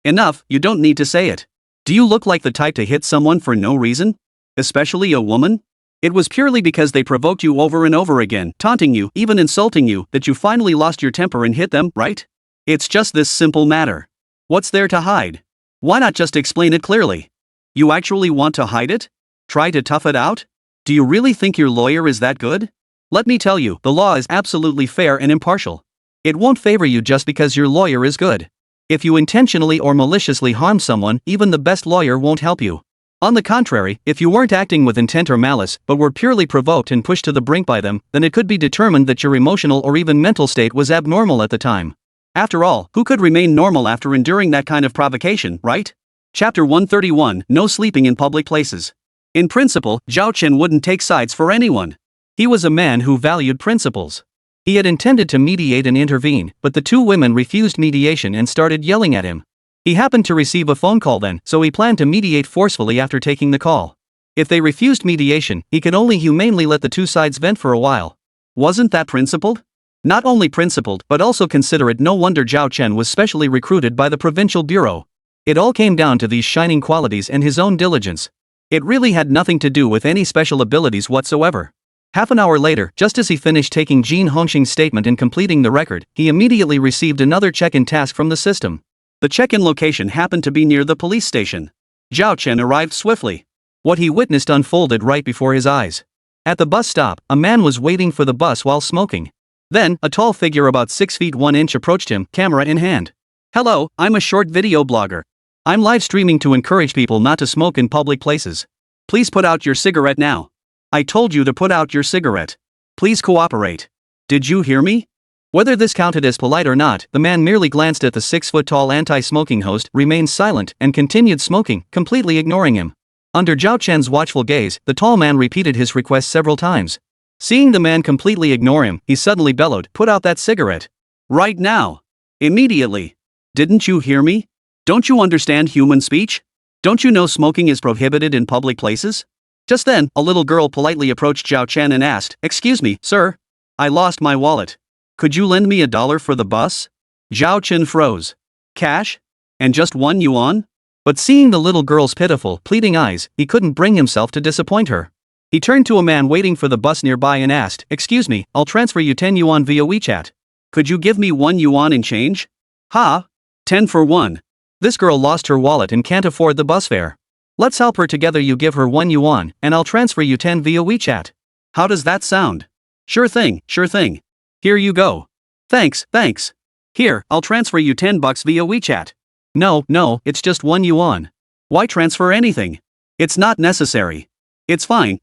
Enough, you don't need to say it. Do you look like the type to hit someone for no reason? Especially a woman? It was purely because they provoked you over and over again, taunting you, even insulting you, that you finally lost your temper and hit them, right? It's just this simple matter. What's there to hide? Why not just explain it clearly? You actually want to hide it? Try to tough it out? Do you really think your lawyer is that good? Let me tell you, the law is absolutely fair and impartial. It won't favor you just because your lawyer is good. If you intentionally or maliciously harm someone, even the best lawyer won't help you. On the contrary, if you weren't acting with intent or malice, but were purely provoked and pushed to the brink by them, then it could be determined that your emotional or even mental state was abnormal at the time. After all, who could remain normal after enduring that kind of provocation, right? Chapter 131, No Sleeping in Public Places. In principle, Zhao Chen wouldn't take sides for anyone. He was a man who valued principles. He had intended to mediate and intervene, but the two women refused mediation and started yelling at him. He happened to receive a phone call then, so he planned to mediate forcefully after taking the call. If they refused mediation, he could only humanely let the two sides vent for a while. Wasn't that principled? Not only principled, but also considerate. No wonder Zhao Chen was specially recruited by the Provincial Bureau. It all came down to these shining qualities and his own diligence. It really had nothing to do with any special abilities whatsoever. Half an hour later, just as he finished taking Jin Hongxing's statement and completing the record, he immediately received another check-in task from the system. The check-in location happened to be near the police station. Zhao Chen arrived swiftly. What he witnessed unfolded right before his eyes. At the bus stop, a man was waiting for the bus while smoking. Then, a tall figure about 6 feet 1 inch approached him, camera in hand. "Hello, I'm a short video blogger. I'm live streaming to encourage people not to smoke in public places. Please put out your cigarette now. I told you to put out your cigarette. Please cooperate. Did you hear me?" Whether this counted as polite or not, the man merely glanced at the 6-foot-tall anti-smoking host, remained silent, and continued smoking, completely ignoring him. Under Zhao Chen's watchful gaze, the tall man repeated his request several times. Seeing the man completely ignore him, he suddenly bellowed, "Put out that cigarette. Right now. Immediately. Didn't you hear me? Don't you understand human speech? Don't you know smoking is prohibited in public places?" Just then, a little girl politely approached Zhao Chen and asked, "Excuse me, sir. I lost my wallet. Could you lend me $1 for the bus?" Zhao Chen froze. Cash? And just 1 yuan? But seeing the little girl's pitiful, pleading eyes, he couldn't bring himself to disappoint her. He turned to a man waiting for the bus nearby and asked, "Excuse me, I'll transfer you 10 yuan via WeChat. Could you give me 1 yuan in change?" "Ha? 10 for 1. This girl lost her wallet and can't afford the bus fare. Let's help her together. You give her 1 yuan, and I'll transfer you 10 via WeChat. How does that sound?" Sure thing, sure thing. Here you go." Thanks. Here, I'll transfer you $10 via WeChat." No, it's just 1 yuan. Why transfer anything? It's not necessary. It's fine.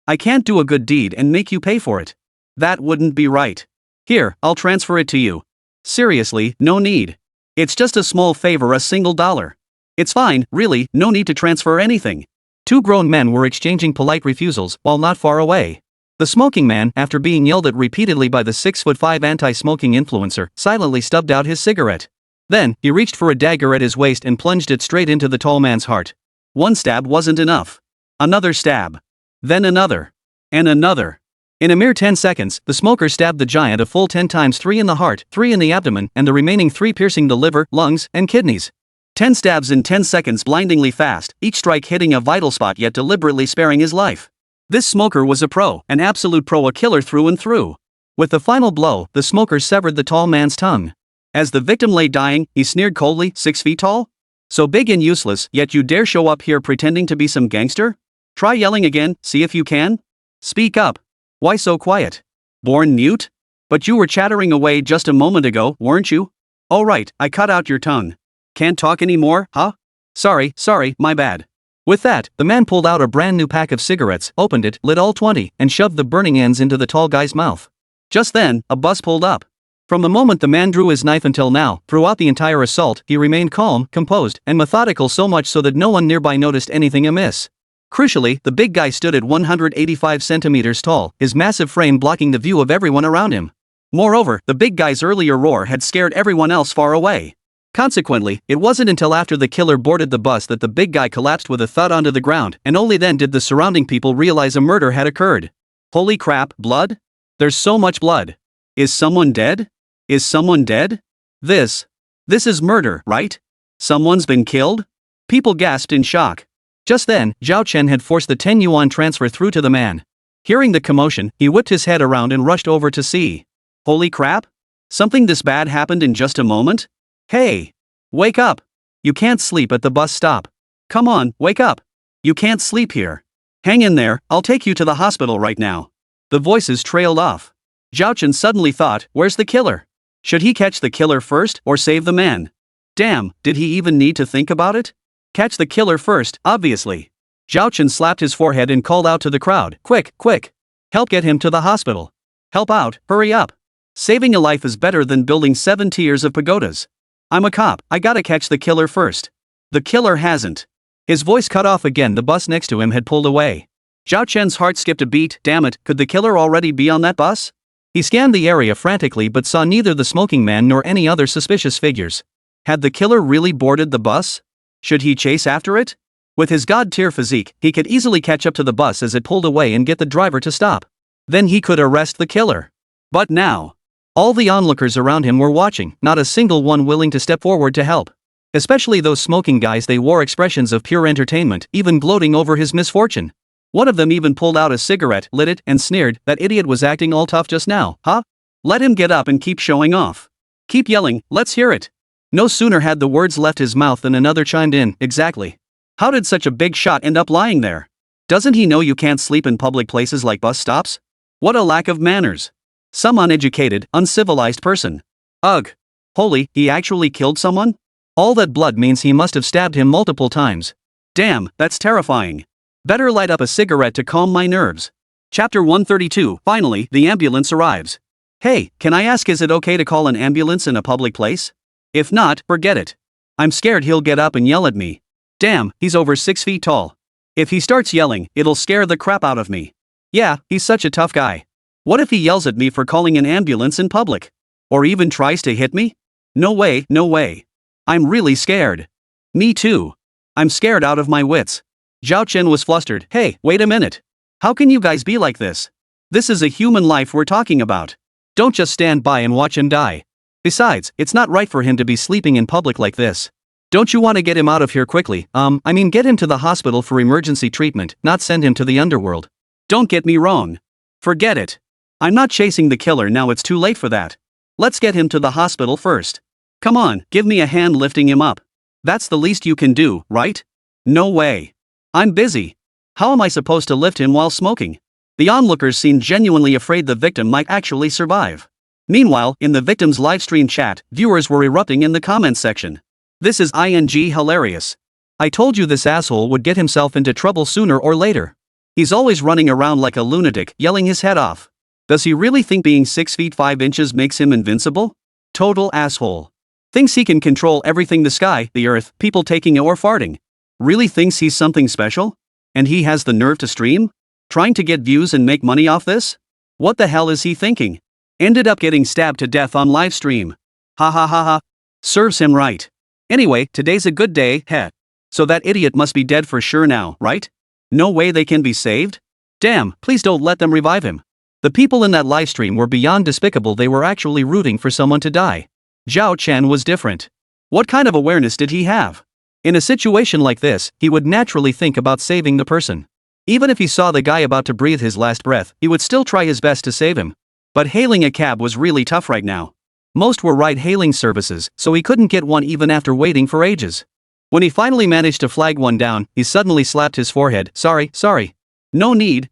I can't do a good deed and make you pay for it. That wouldn't be right. Here, I'll transfer it to you. Seriously, no need. It's just a small favor, a single $1. It's fine, really, no need to transfer anything. Two grown men were exchanging polite refusals while not far away. The smoking man, after being yelled at repeatedly by the 6'5" anti-smoking influencer, silently stubbed out his cigarette. Then, he reached for a dagger at his waist and plunged it straight into the tall man's heart. One stab wasn't enough. Another stab. Then another. And another. In a mere 10 seconds, the smoker stabbed the giant a full 10 times, 3 in the heart, 3 in the abdomen, and the remaining 3 piercing the liver, lungs, and kidneys. 10 stabs in 10 seconds, blindingly fast, each strike hitting a vital spot yet deliberately sparing his life. This smoker was a pro, an absolute pro, a killer through and through. With the final blow, the smoker severed the tall man's tongue. As the victim lay dying, he sneered coldly, 6 feet tall? So big and useless, yet you dare show up here pretending to be some gangster? Try yelling again, see if you can? Speak up. Why so quiet? Born mute? But you were chattering away just a moment ago, weren't you? Oh right, I cut out your tongue. Can't talk anymore, huh? Sorry, my bad. With that, the man pulled out a brand new pack of cigarettes, opened it, lit all 20, and shoved the burning ends into the tall guy's mouth. Just then, a bus pulled up. From the moment the man drew his knife until now, throughout the entire assault, he remained calm, composed, and methodical, so much so that no one nearby noticed anything amiss. Crucially, the big guy stood at 185 centimeters tall, his massive frame blocking the view of everyone around him. Moreover, the big guy's earlier roar had scared everyone else far away. Consequently, it wasn't until after the killer boarded the bus that the big guy collapsed with a thud onto the ground, and only then did the surrounding people realize a murder had occurred. Holy crap, blood? There's so much blood. Is someone dead? Is someone dead? This is murder, right? Someone's been killed? People gasped in shock. Just then, Zhao Chen had forced the 10 yuan transfer through to the man. Hearing the commotion, he whipped his head around and rushed over to see. Holy crap? Something this bad happened in just a moment? Hey! Wake up! You can't sleep at the bus stop. Come on, wake up! You can't sleep here. Hang in there, I'll take you to the hospital right now. The voices trailed off. Zhao Chen suddenly thought, where's the killer? Should he catch the killer first or save the man? Damn, did he even need to think about it? Catch the killer first, obviously. Zhao Chen slapped his forehead and called out to the crowd, quick, quick! Help get him to the hospital. Help out, hurry up. Saving a life is better than building 7 tiers of pagodas. I'm a cop, I gotta catch the killer first. The killer hasn't. His voice cut off again. The bus next to him had pulled away. Zhao Chen's heart skipped a beat. Damn it, could the killer already be on that bus? He scanned the area frantically but saw neither the smoking man nor any other suspicious figures. Had the killer really boarded the bus? Should he chase after it? With his god-tier physique, he could easily catch up to the bus as it pulled away and get the driver to stop. Then he could arrest the killer. But now, all the onlookers around him were watching, not a single one willing to step forward to help. Especially those smoking guys. They wore expressions of pure entertainment, even gloating over his misfortune. One of them even pulled out a cigarette, lit it, and sneered, that idiot was acting all tough just now, huh? Let him get up and keep showing off. Keep yelling, let's hear it. No sooner had the words left his mouth than another chimed in, exactly. How did such a big shot end up lying there? Doesn't he know you can't sleep in public places like bus stops? What a lack of manners. Some uneducated, uncivilized person. Ugh. Holy, he actually killed someone? All that blood means he must have stabbed him multiple times. Damn, that's terrifying. Better light up a cigarette to calm my nerves. Chapter 132. Finally, the ambulance arrives. Hey, can I ask, is it okay to call an ambulance in a public place? If not, forget it. I'm scared he'll get up and yell at me. Damn, he's over 6 feet tall. If he starts yelling, it'll scare the crap out of me. Yeah, he's such a tough guy. What if he yells at me for calling an ambulance in public? Or even tries to hit me? No way, no way. I'm really scared. Me too. I'm scared out of my wits. Zhao Chen was flustered. Hey, wait a minute. How can you guys be like this? This is a human life we're talking about. Don't just stand by and watch him die. Besides, it's not right for him to be sleeping in public like this. Don't you want to get him out of here quickly? Get him to the hospital for emergency treatment, not send him to the underworld. Don't get me wrong. Forget it. I'm not chasing the killer now, it's too late for that. Let's get him to the hospital first. Come on, give me a hand lifting him up. That's the least you can do, right? No way. I'm busy. How am I supposed to lift him while smoking? The onlookers seemed genuinely afraid the victim might actually survive. Meanwhile, in the victim's livestream chat, viewers were erupting in the comments section. This is hilarious. I told you this asshole would get himself into trouble sooner or later. He's always running around like a lunatic, yelling his head off. Does he really think being 6 feet 5 inches makes him invincible? Total asshole. Thinks he can control everything, the sky, the earth, people taking or farting. Really thinks he's something special? And he has the nerve to stream? Trying to get views and make money off this? What the hell is he thinking? Ended up getting stabbed to death on live stream. Ha ha ha ha. Serves him right. Anyway, today's a good day, heh. So that idiot must be dead for sure now, right? No way they can be saved? Damn, please don't let them revive him. The people in that livestream were beyond despicable. They were actually rooting for someone to die. Zhao Chen was different. What kind of awareness did he have? In a situation like this, he would naturally think about saving the person. Even if he saw the guy about to breathe his last breath, he would still try his best to save him. But hailing a cab was really tough right now. Most were ride-hailing services, so he couldn't get one even after waiting for ages. When he finally managed to flag one down, he suddenly slapped his forehead. Sorry. No need.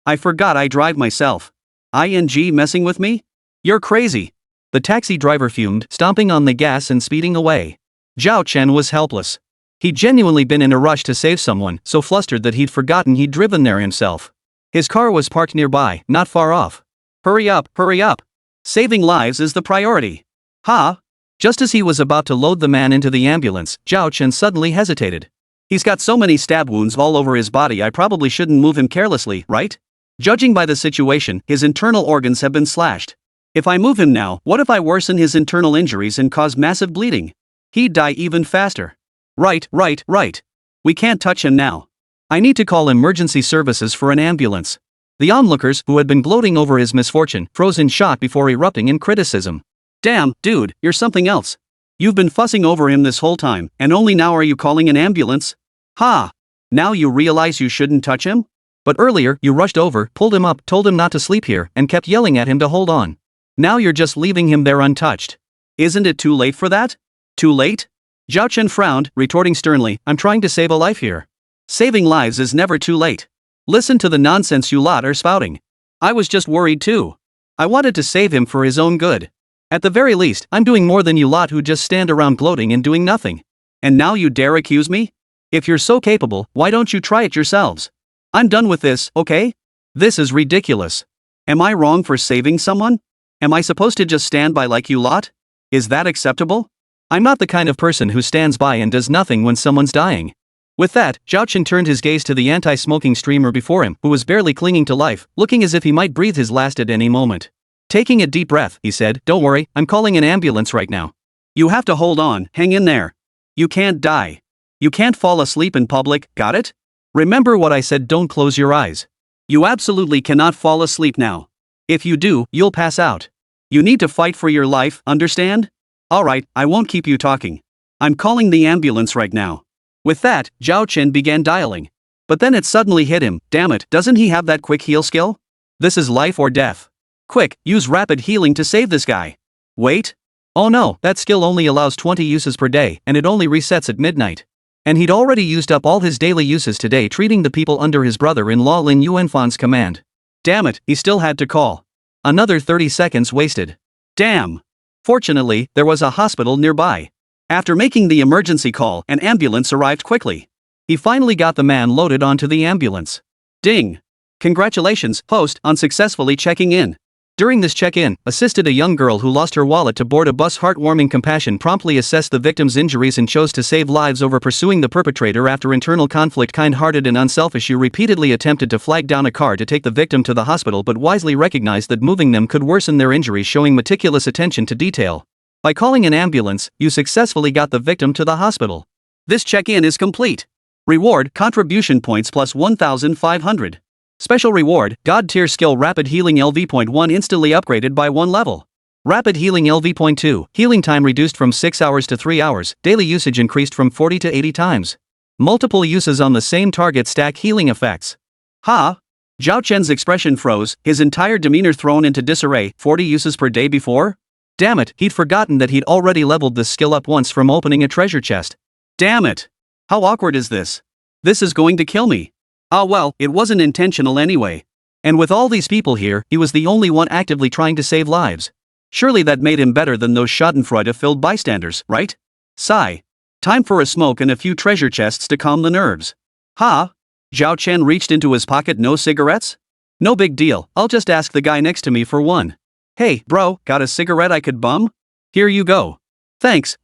I forgot I drive myself. Messing with me? You're crazy. The taxi driver fumed, stomping on the gas and speeding away. Zhao Chen was helpless. He'd genuinely been in a rush to save someone, so flustered that he'd forgotten he'd driven there himself. His car was parked nearby, not far off. Hurry up. Saving lives is the priority. Ha! Just as he was about to load the man into the ambulance, Zhao Chen suddenly hesitated. He's got so many stab wounds all over his body, I probably shouldn't move him carelessly, right? Judging by the situation, his internal organs have been slashed. If I move him now, what if I worsen his internal injuries and cause massive bleeding? He'd die even faster. Right. We can't touch him now. I need to call emergency services for an ambulance. The onlookers, who had been gloating over his misfortune, froze in shock before erupting in criticism. Damn, dude, you're something else. You've been fussing over him this whole time, and only now are you calling an ambulance? Ha! Now you realize you shouldn't touch him? But earlier, you rushed over, pulled him up, told him not to sleep here, and kept yelling at him to hold on. Now you're just leaving him there untouched. Isn't it too late for that? Too late? Zhao Chen frowned, retorting sternly, I'm trying to save a life here. Saving lives is never too late. Listen to the nonsense you lot are spouting. I was just worried too. I wanted to save him for his own good. At the very least, I'm doing more than you lot who just stand around gloating and doing nothing. And now you dare accuse me? If you're so capable, why don't you try it yourselves? I'm done with this, okay? This is ridiculous. Am I wrong for saving someone? Am I supposed to just stand by like you lot? Is that acceptable? I'm not the kind of person who stands by and does nothing when someone's dying. With that, Zhao Chen turned his gaze to the anti-smoking streamer before him, who was barely clinging to life, looking as if he might breathe his last at any moment. Taking a deep breath, he said, Don't worry, I'm calling an ambulance right now. You have to hold on, hang in there. You can't die. You can't fall asleep in public, got it? Remember what I said, don't close your eyes. You absolutely cannot fall asleep now. If you do, you'll pass out. You need to fight for your life, understand? Alright, I won't keep you talking. I'm calling the ambulance right now. With that, Zhao Chen began dialing. But then it suddenly hit him, damn it, doesn't he have that quick heal skill? This is life or death. Quick, use rapid healing to save this guy. Wait. Oh no, that skill only allows 20 uses per day, and it only resets at midnight. And he'd already used up all his daily uses today treating the people under his brother-in-law Lin Yuanfan's command. Damn it, he still had to call. Another 30 seconds wasted. Damn. Fortunately, there was a hospital nearby. After making the emergency call, an ambulance arrived quickly. He finally got the man loaded onto the ambulance. Ding. Congratulations, host, on successfully checking in. During this check-in, assisted a young girl who lost her wallet to board a bus. Heartwarming compassion promptly assessed the victim's injuries and chose to save lives over pursuing the perpetrator after internal conflict. Kind-hearted and unselfish, you repeatedly attempted to flag down a car to take the victim to the hospital but wisely recognized that moving them could worsen their injuries, showing meticulous attention to detail. By calling an ambulance, you successfully got the victim to the hospital. This check-in is complete. Reward, contribution points plus 1,500. Special reward, God tier skill Rapid Healing LV.1 instantly upgraded by 1 level. Rapid Healing LV.2, healing time reduced from 6 hours to 3 hours, daily usage increased from 40 to 80 times. Multiple uses on the same target stack healing effects. Ha! Zhao Chen's expression froze, his entire demeanor thrown into disarray. 40 uses per day before? Damn it, he'd forgotten that he'd already leveled this skill up once from opening a treasure chest. Damn it! How awkward is this? This is going to kill me. Ah well, it wasn't intentional anyway. And with all these people here, he was the only one actively trying to save lives. Surely that made him better than those schadenfreude-filled bystanders, right? Sigh. Time for a smoke and a few treasure chests to calm the nerves. Ha! Zhao Chen reached into his pocket. No cigarettes? No big deal, I'll just ask the guy next to me for one. Hey, bro, got a cigarette I could bum? Here you go. Thanks.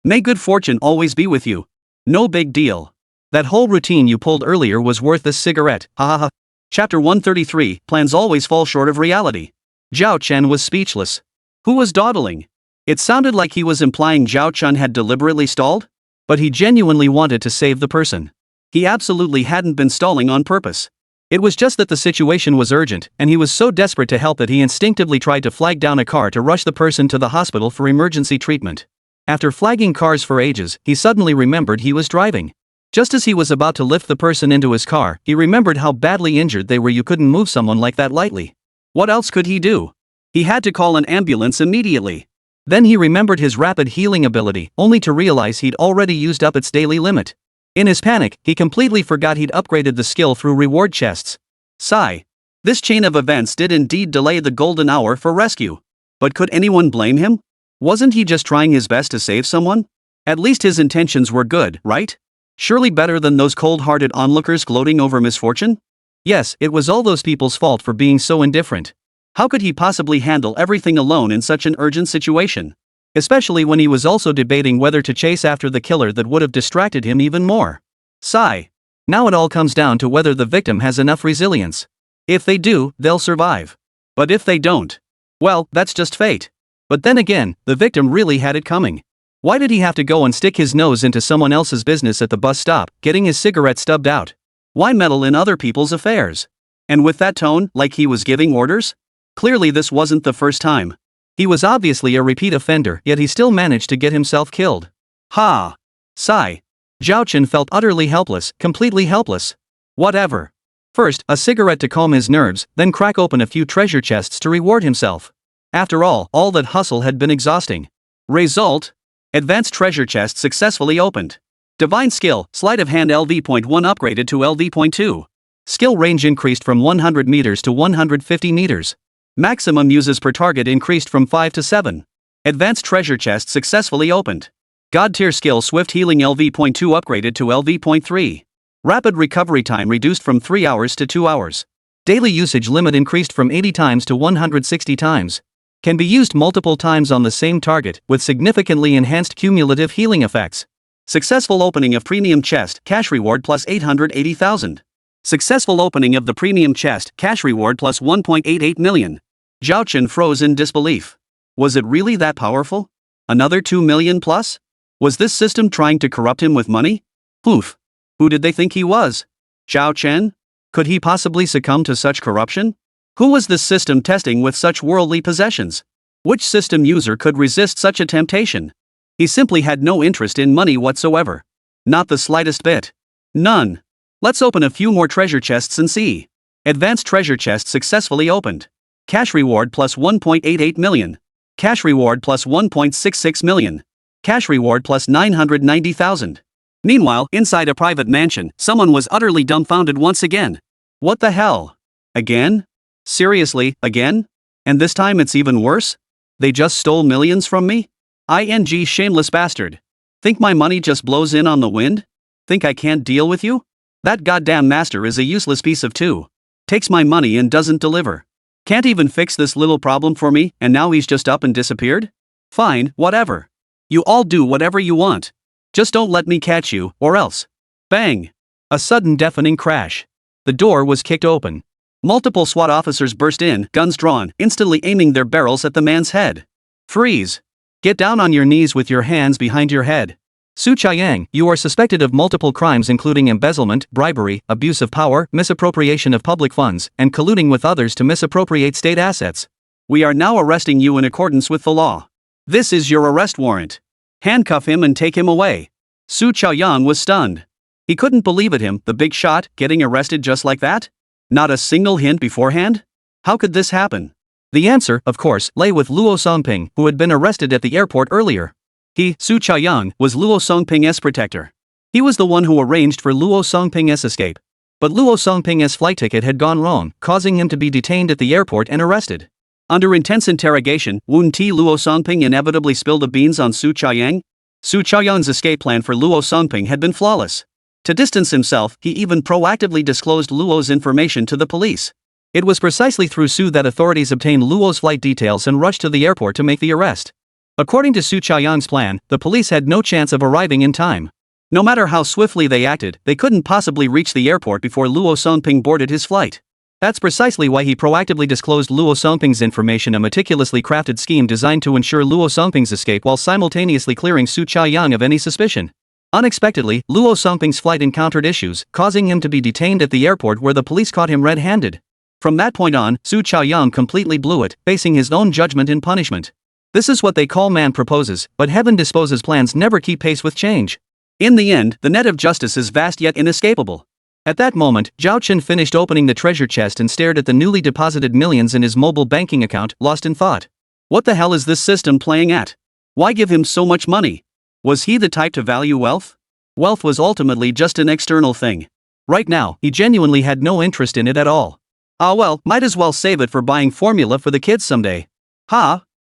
May good fortune always be with you. No big deal. That whole routine you pulled earlier was worth this cigarette, ha ha ha. Chapter 133, plans always fall short of reality. Zhao Chen was speechless. Who was dawdling? It sounded like he was implying Zhao Chen had deliberately stalled? But he genuinely wanted to save the person. He absolutely hadn't been stalling on purpose. It was just that the situation was urgent, and he was so desperate to help that he instinctively tried to flag down a car to rush the person to the hospital for emergency treatment. After flagging cars for ages, he suddenly remembered he was driving. Just as he was about to lift the person into his car, he remembered how badly injured they were. You couldn't move someone like that lightly. What else could he do? He had to call an ambulance immediately. Then he remembered his rapid healing ability, only to realize he'd already used up its daily limit. In his panic, he completely forgot he'd upgraded the skill through reward chests. Sigh. This chain of events did indeed delay the golden hour for rescue. But could anyone blame him? Wasn't he just trying his best to save someone? At least his intentions were good, right? Surely better than those cold-hearted onlookers gloating over misfortune? Yes, it was all those people's fault for being so indifferent. How could he possibly handle everything alone in such an urgent situation? Especially when he was also debating whether to chase after the killer that would have distracted him even more. Sigh. Now it all comes down to whether the victim has enough resilience. If they do, they'll survive. But if they don't, well, that's just fate. But then again, the victim really had it coming. Why did he have to go and stick his nose into someone else's business at the bus stop, getting his cigarette stubbed out? Why meddle in other people's affairs? And with that tone, like he was giving orders? Clearly this wasn't the first time. He was obviously a repeat offender, yet he still managed to get himself killed. Ha! Sigh. Zhao Chen felt utterly helpless, completely helpless. Whatever. First, a cigarette to calm his nerves, then crack open a few treasure chests to reward himself. After all that hustle had been exhausting. Result? Advanced treasure chest successfully opened. Divine skill, sleight of hand LV.1 upgraded to LV.2. Skill range increased from 100 meters to 150 meters. Maximum uses per target increased from 5 to 7. Advanced treasure chest successfully opened. God tier skill swift healing LV.2 upgraded to LV.3. Rapid recovery time reduced from 3 hours to 2 hours. Daily usage limit increased from 80 times to 160 times. Can be used multiple times on the same target, with significantly enhanced cumulative healing effects. Successful opening of premium chest, cash reward plus 880,000. Successful opening of the premium chest, cash reward plus 1.88 million. Zhao Chen froze in disbelief. Was it really that powerful? Another 2 million plus? Was this system trying to corrupt him with money? Oof. Who did they think he was? Zhao Chen? Could he possibly succumb to such corruption? Who was this system testing with such worldly possessions? Which system user could resist such a temptation? He simply had no interest in money whatsoever. Not the slightest bit. None. Let's open a few more treasure chests and see. Advanced treasure chest successfully opened. Cash reward plus 1.88 million. Cash reward plus 1.66 million. Cash reward plus 990,000. Meanwhile, inside a private mansion, someone was utterly dumbfounded once again. What the hell? Again? Seriously, again? And this time it's even worse? They just stole millions from me? Shameless bastard. Think my money just blows in on the wind? Think I can't deal with you? That goddamn master is a useless piece of two. Takes my money and doesn't deliver. Can't even fix this little problem for me, and now he's just up and disappeared? Fine, whatever. You all do whatever you want. Just don't let me catch you, or else. Bang! A sudden deafening crash. The door was kicked open. Multiple SWAT officers burst in, guns drawn, instantly aiming their barrels at the man's head. Freeze! Get down on your knees with your hands behind your head. Su Chaiyang, you are suspected of multiple crimes including embezzlement, bribery, abuse of power, misappropriation of public funds, and colluding with others to misappropriate state assets. We are now arresting you in accordance with the law. This is your arrest warrant. Handcuff him and take him away. Su Chaiyang was stunned. He couldn't believe it, the big shot, getting arrested just like that? Not a single hint beforehand? How could this happen? The answer, of course, lay with Luo Songping, who had been arrested at the airport earlier. He, Su Chaiyang, was Luo Songping's protector. He was the one who arranged for Luo Songping's escape. But Luo Songping's flight ticket had gone wrong, causing him to be detained at the airport and arrested. Under intense interrogation, Luo Songping inevitably spilled the beans on Su Chaiyang. Su Chaiyang's escape plan for Luo Songping had been flawless. To distance himself, he even proactively disclosed Luo's information to the police. It was precisely through Su that authorities obtained Luo's flight details and rushed to the airport to make the arrest. According to Su Chaiyang's plan, the police had no chance of arriving in time. No matter how swiftly they acted, they couldn't possibly reach the airport before Luo Songping boarded his flight. That's precisely why he proactively disclosed Luo Songping's information, a meticulously crafted scheme designed to ensure Luo Songping's escape while simultaneously clearing Su Chaiyang of any suspicion. Unexpectedly, Luo Songping's flight encountered issues, causing him to be detained at the airport where the police caught him red-handed. From that point on, Su Chaiyang completely blew it, facing his own judgment and punishment. This is what they call man proposes, but heaven disposes. Plans never keep pace with change. In the end, the net of justice is vast yet inescapable. At that moment, Zhao Chen finished opening the treasure chest and stared at the newly deposited millions in his mobile banking account, lost in thought. What the hell is this system playing at? Why give him so much money? Was he the type to value wealth? Wealth was ultimately just an external thing. Right now, he genuinely had no interest in it at all. Well, might as well save it for buying formula for the kids someday.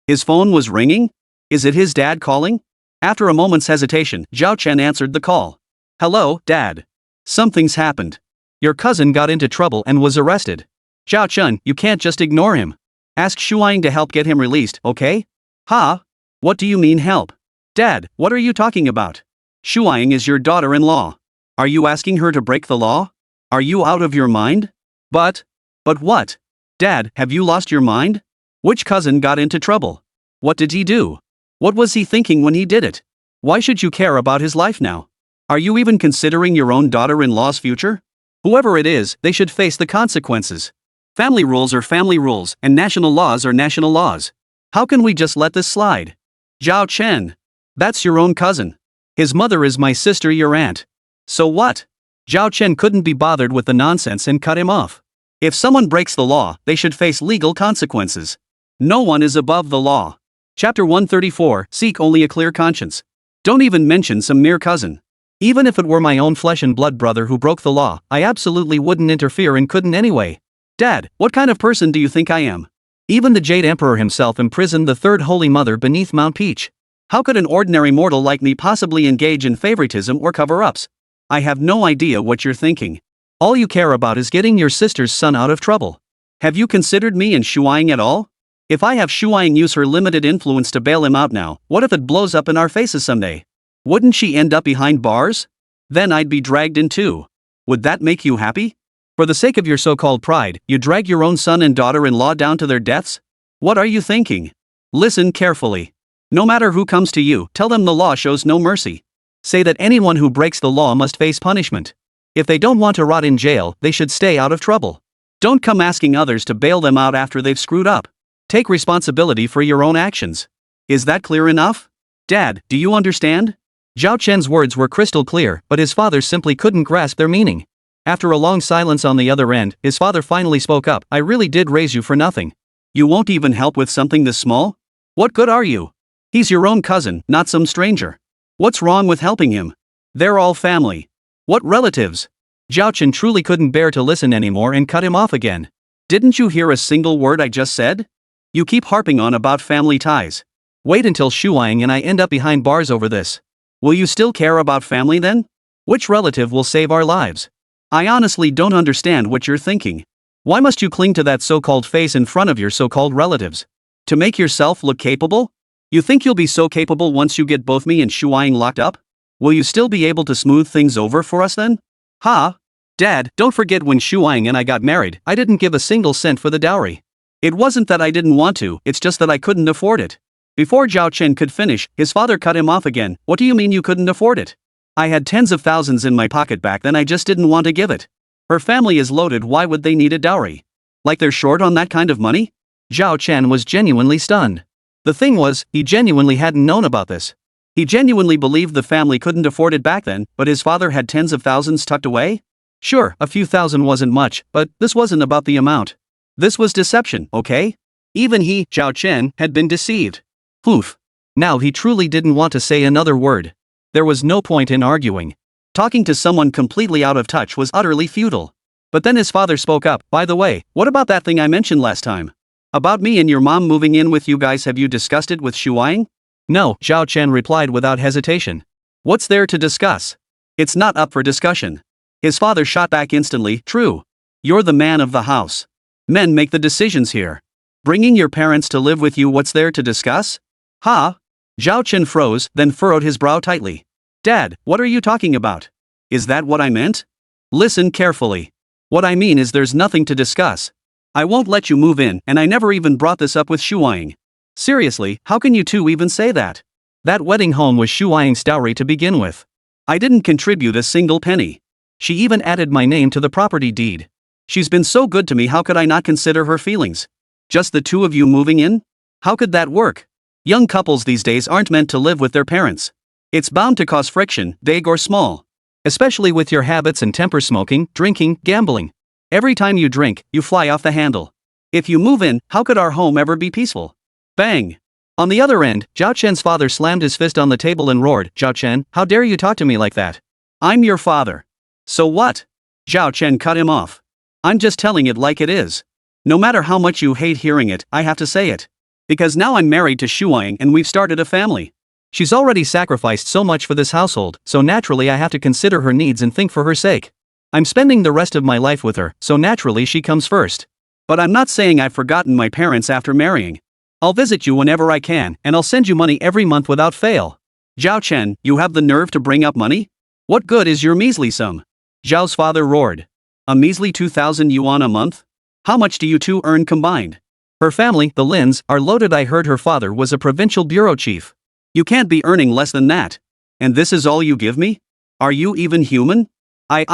His phone was ringing? Is it his dad calling? After a moment's hesitation, Zhao Chen answered the call. Hello, Dad. Something's happened. Your cousin got into trouble and was arrested. Zhao Chen, you can't just ignore him. Ask Shuang to help get him released, okay? What do you mean help? Dad, what are you talking about? Shuang is your daughter-in-law. Are you asking her to break the law? Are you out of your mind? But what? Dad, have you lost your mind? Which cousin got into trouble? What did he do? What was he thinking when he did it? Why should you care about his life now? Are you even considering your own daughter-in-law's future? Whoever it is, they should face the consequences. Family rules are family rules, and national laws are national laws. How can we just let this slide? Zhao Chen. That's your own cousin. His mother is my sister, your aunt. So what? Zhao Chen couldn't be bothered with the nonsense and cut him off. If someone breaks the law, they should face legal consequences. No one is above the law. Chapter 134, Seek only a clear conscience. Don't even mention some mere cousin. Even if it were my own flesh and blood brother who broke the law, I absolutely wouldn't interfere and couldn't anyway. Dad, what kind of person do you think I am? Even the Jade Emperor himself imprisoned the Third Holy Mother beneath Mount Peach. How could an ordinary mortal like me possibly engage in favoritism or cover-ups? I have no idea what you're thinking. All you care about is getting your sister's son out of trouble. Have you considered me and Shuaing at all? If I have Shuaing use her limited influence to bail him out now, what if it blows up in our faces someday? Wouldn't she end up behind bars? Then I'd be dragged in too. Would that make you happy? For the sake of your so-called pride, you drag your own son and daughter-in-law down to their deaths? What are you thinking? Listen carefully. No matter who comes to you, tell them the law shows no mercy. Say that anyone who breaks the law must face punishment. If they don't want to rot in jail, they should stay out of trouble. Don't come asking others to bail them out after they've screwed up. Take responsibility for your own actions. Is that clear enough? Dad, do you understand? Zhao Chen's words were crystal clear, but his father simply couldn't grasp their meaning. After a long silence on the other end, his father finally spoke up. I really did raise you for nothing. You won't even help with something this small? What good are you? He's your own cousin, not some stranger. What's wrong with helping him? They're all family. What relatives? Zhao Chen truly couldn't bear to listen anymore and cut him off again. Didn't you hear a single word I just said? You keep harping on about family ties. Wait until Shuaing and I end up behind bars over this. Will you still care about family then? Which relative will save our lives? I honestly don't understand what you're thinking. Why must you cling to that so-called face in front of your so-called relatives? To make yourself look capable? You think you'll be so capable once you get both me and Shuaing locked up? Will you still be able to smooth things over for us then? Ha! Dad, don't forget when Shuaing and I got married, I didn't give a single cent for the dowry. It wasn't that I didn't want to, it's just that I couldn't afford it. Before Zhao Chen could finish, his father cut him off again. What do you mean you couldn't afford it? I had tens of thousands in my pocket back then, I just didn't want to give it. Her family is loaded, why would they need a dowry? Like they're short on that kind of money? Zhao Chen was genuinely stunned. The thing was, he genuinely hadn't known about this. He genuinely believed the family couldn't afford it back then, but his father had tens of thousands tucked away? Sure, a few thousand wasn't much, but this wasn't about the amount. This was deception, okay? Even he, Zhao Chen, had been deceived. Poof. Now he truly didn't want to say another word. There was no point in arguing. Talking to someone completely out of touch was utterly futile. But then his father spoke up. By the way, what about that thing I mentioned last time? About me and your mom moving in with you guys, have you discussed it with Shuaing? No, Zhao Chen replied without hesitation. What's there to discuss? It's not up for discussion. His father shot back instantly. True. You're the man of the house. Men make the decisions here. Bringing your parents to live with you, what's there to discuss? Ha! Zhao Chen froze, then furrowed his brow tightly. Dad, what are you talking about? Is that what I meant? Listen carefully. What I mean is there's nothing to discuss. I won't let you move in, and I never even brought this up with Shuaing. Seriously, how can you two even say that? That wedding home was Shuaing's dowry to begin with. I didn't contribute a single penny. She even added my name to the property deed. She's been so good to me, how could I not consider her feelings? Just the two of you moving in? How could that work? Young couples these days aren't meant to live with their parents. It's bound to cause friction, big or small. Especially with your habits and temper, smoking, drinking, gambling. Every time you drink, you fly off the handle. If you move in, how could our home ever be peaceful? Bang! On the other end, Zhao Chen's father slammed his fist on the table and roared, Zhao Chen, how dare you talk to me like that? I'm your father. So what? Zhao Chen cut him off. I'm just telling it like it is. No matter how much you hate hearing it, I have to say it. Because now I'm married to Shuaing and we've started a family. She's already sacrificed so much for this household, so naturally I have to consider her needs and think for her sake. I'm spending the rest of my life with her, so naturally she comes first. But I'm not saying I've forgotten my parents after marrying. I'll visit you whenever I can, and I'll send you money every month without fail. Zhao Chen, you have the nerve to bring up money? What good is your measly sum? Zhao's father roared. A measly 2,000 yuan a month? How much do you two earn combined? Her family, the Lins, are loaded. I heard her father was a provincial bureau chief. You can't be earning less than that. And this is all you give me? Are you even human? I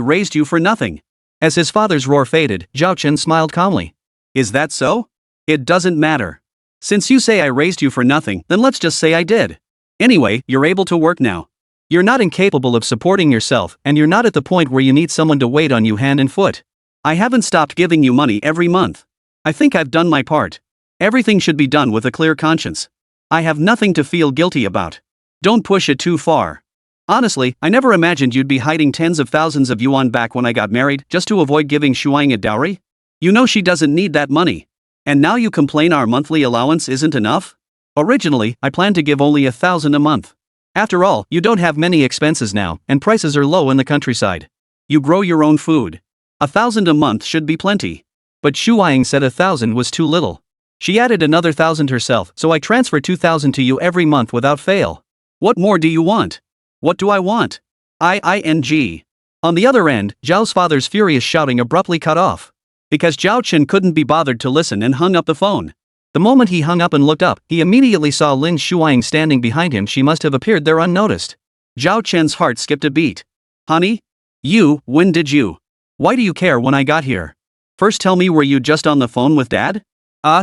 raised you for nothing. As his father's roar faded, Zhao Chen smiled calmly. Is that so? It doesn't matter. Since you say I raised you for nothing, then let's just say I did. Anyway, you're able to work now. You're not incapable of supporting yourself, and you're not at the point where you need someone to wait on you hand and foot. I haven't stopped giving you money every month. I think I've done my part. Everything should be done with a clear conscience. I have nothing to feel guilty about. Don't push it too far. Honestly, I never imagined you'd be hiding tens of thousands of yuan back when I got married just to avoid giving Shuang a dowry. You know she doesn't need that money. And now you complain our monthly allowance isn't enough? Originally, I planned to give only 1,000 a month. After all, you don't have many expenses now, and prices are low in the countryside. You grow your own food. 1,000 a month should be plenty. But Shuang said 1,000 was too little. She added another 1,000 herself, so I transfer 2,000 to you every month without fail. What more do you want? What do I want? I-ing. On the other end, Zhao's father's furious shouting abruptly cut off. Because Zhao Chen couldn't be bothered to listen and hung up the phone. The moment he hung up and looked up, he immediately saw Lin Shuang standing behind him. She must have appeared there unnoticed. Zhao Chen's heart skipped a beat. Honey? When did you? Why do you care when I got here? First tell me, were you just on the phone with Dad?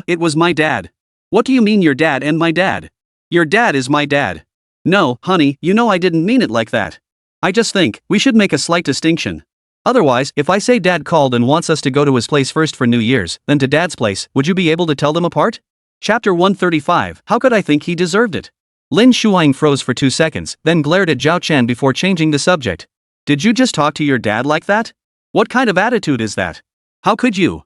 It was my dad. What do you mean your dad and my dad? Your dad is my dad. No, honey, you know I didn't mean it like that. I just think we should make a slight distinction. Otherwise, if I say Dad called and wants us to go to his place first for New Year's, then to Dad's place, would you be able to tell them apart? Chapter 135. How could I think he deserved it? Lin Shuang froze for 2 seconds, then glared at Zhao Chen before changing the subject. Did you just talk to your dad like that? What kind of attitude is that? How could you?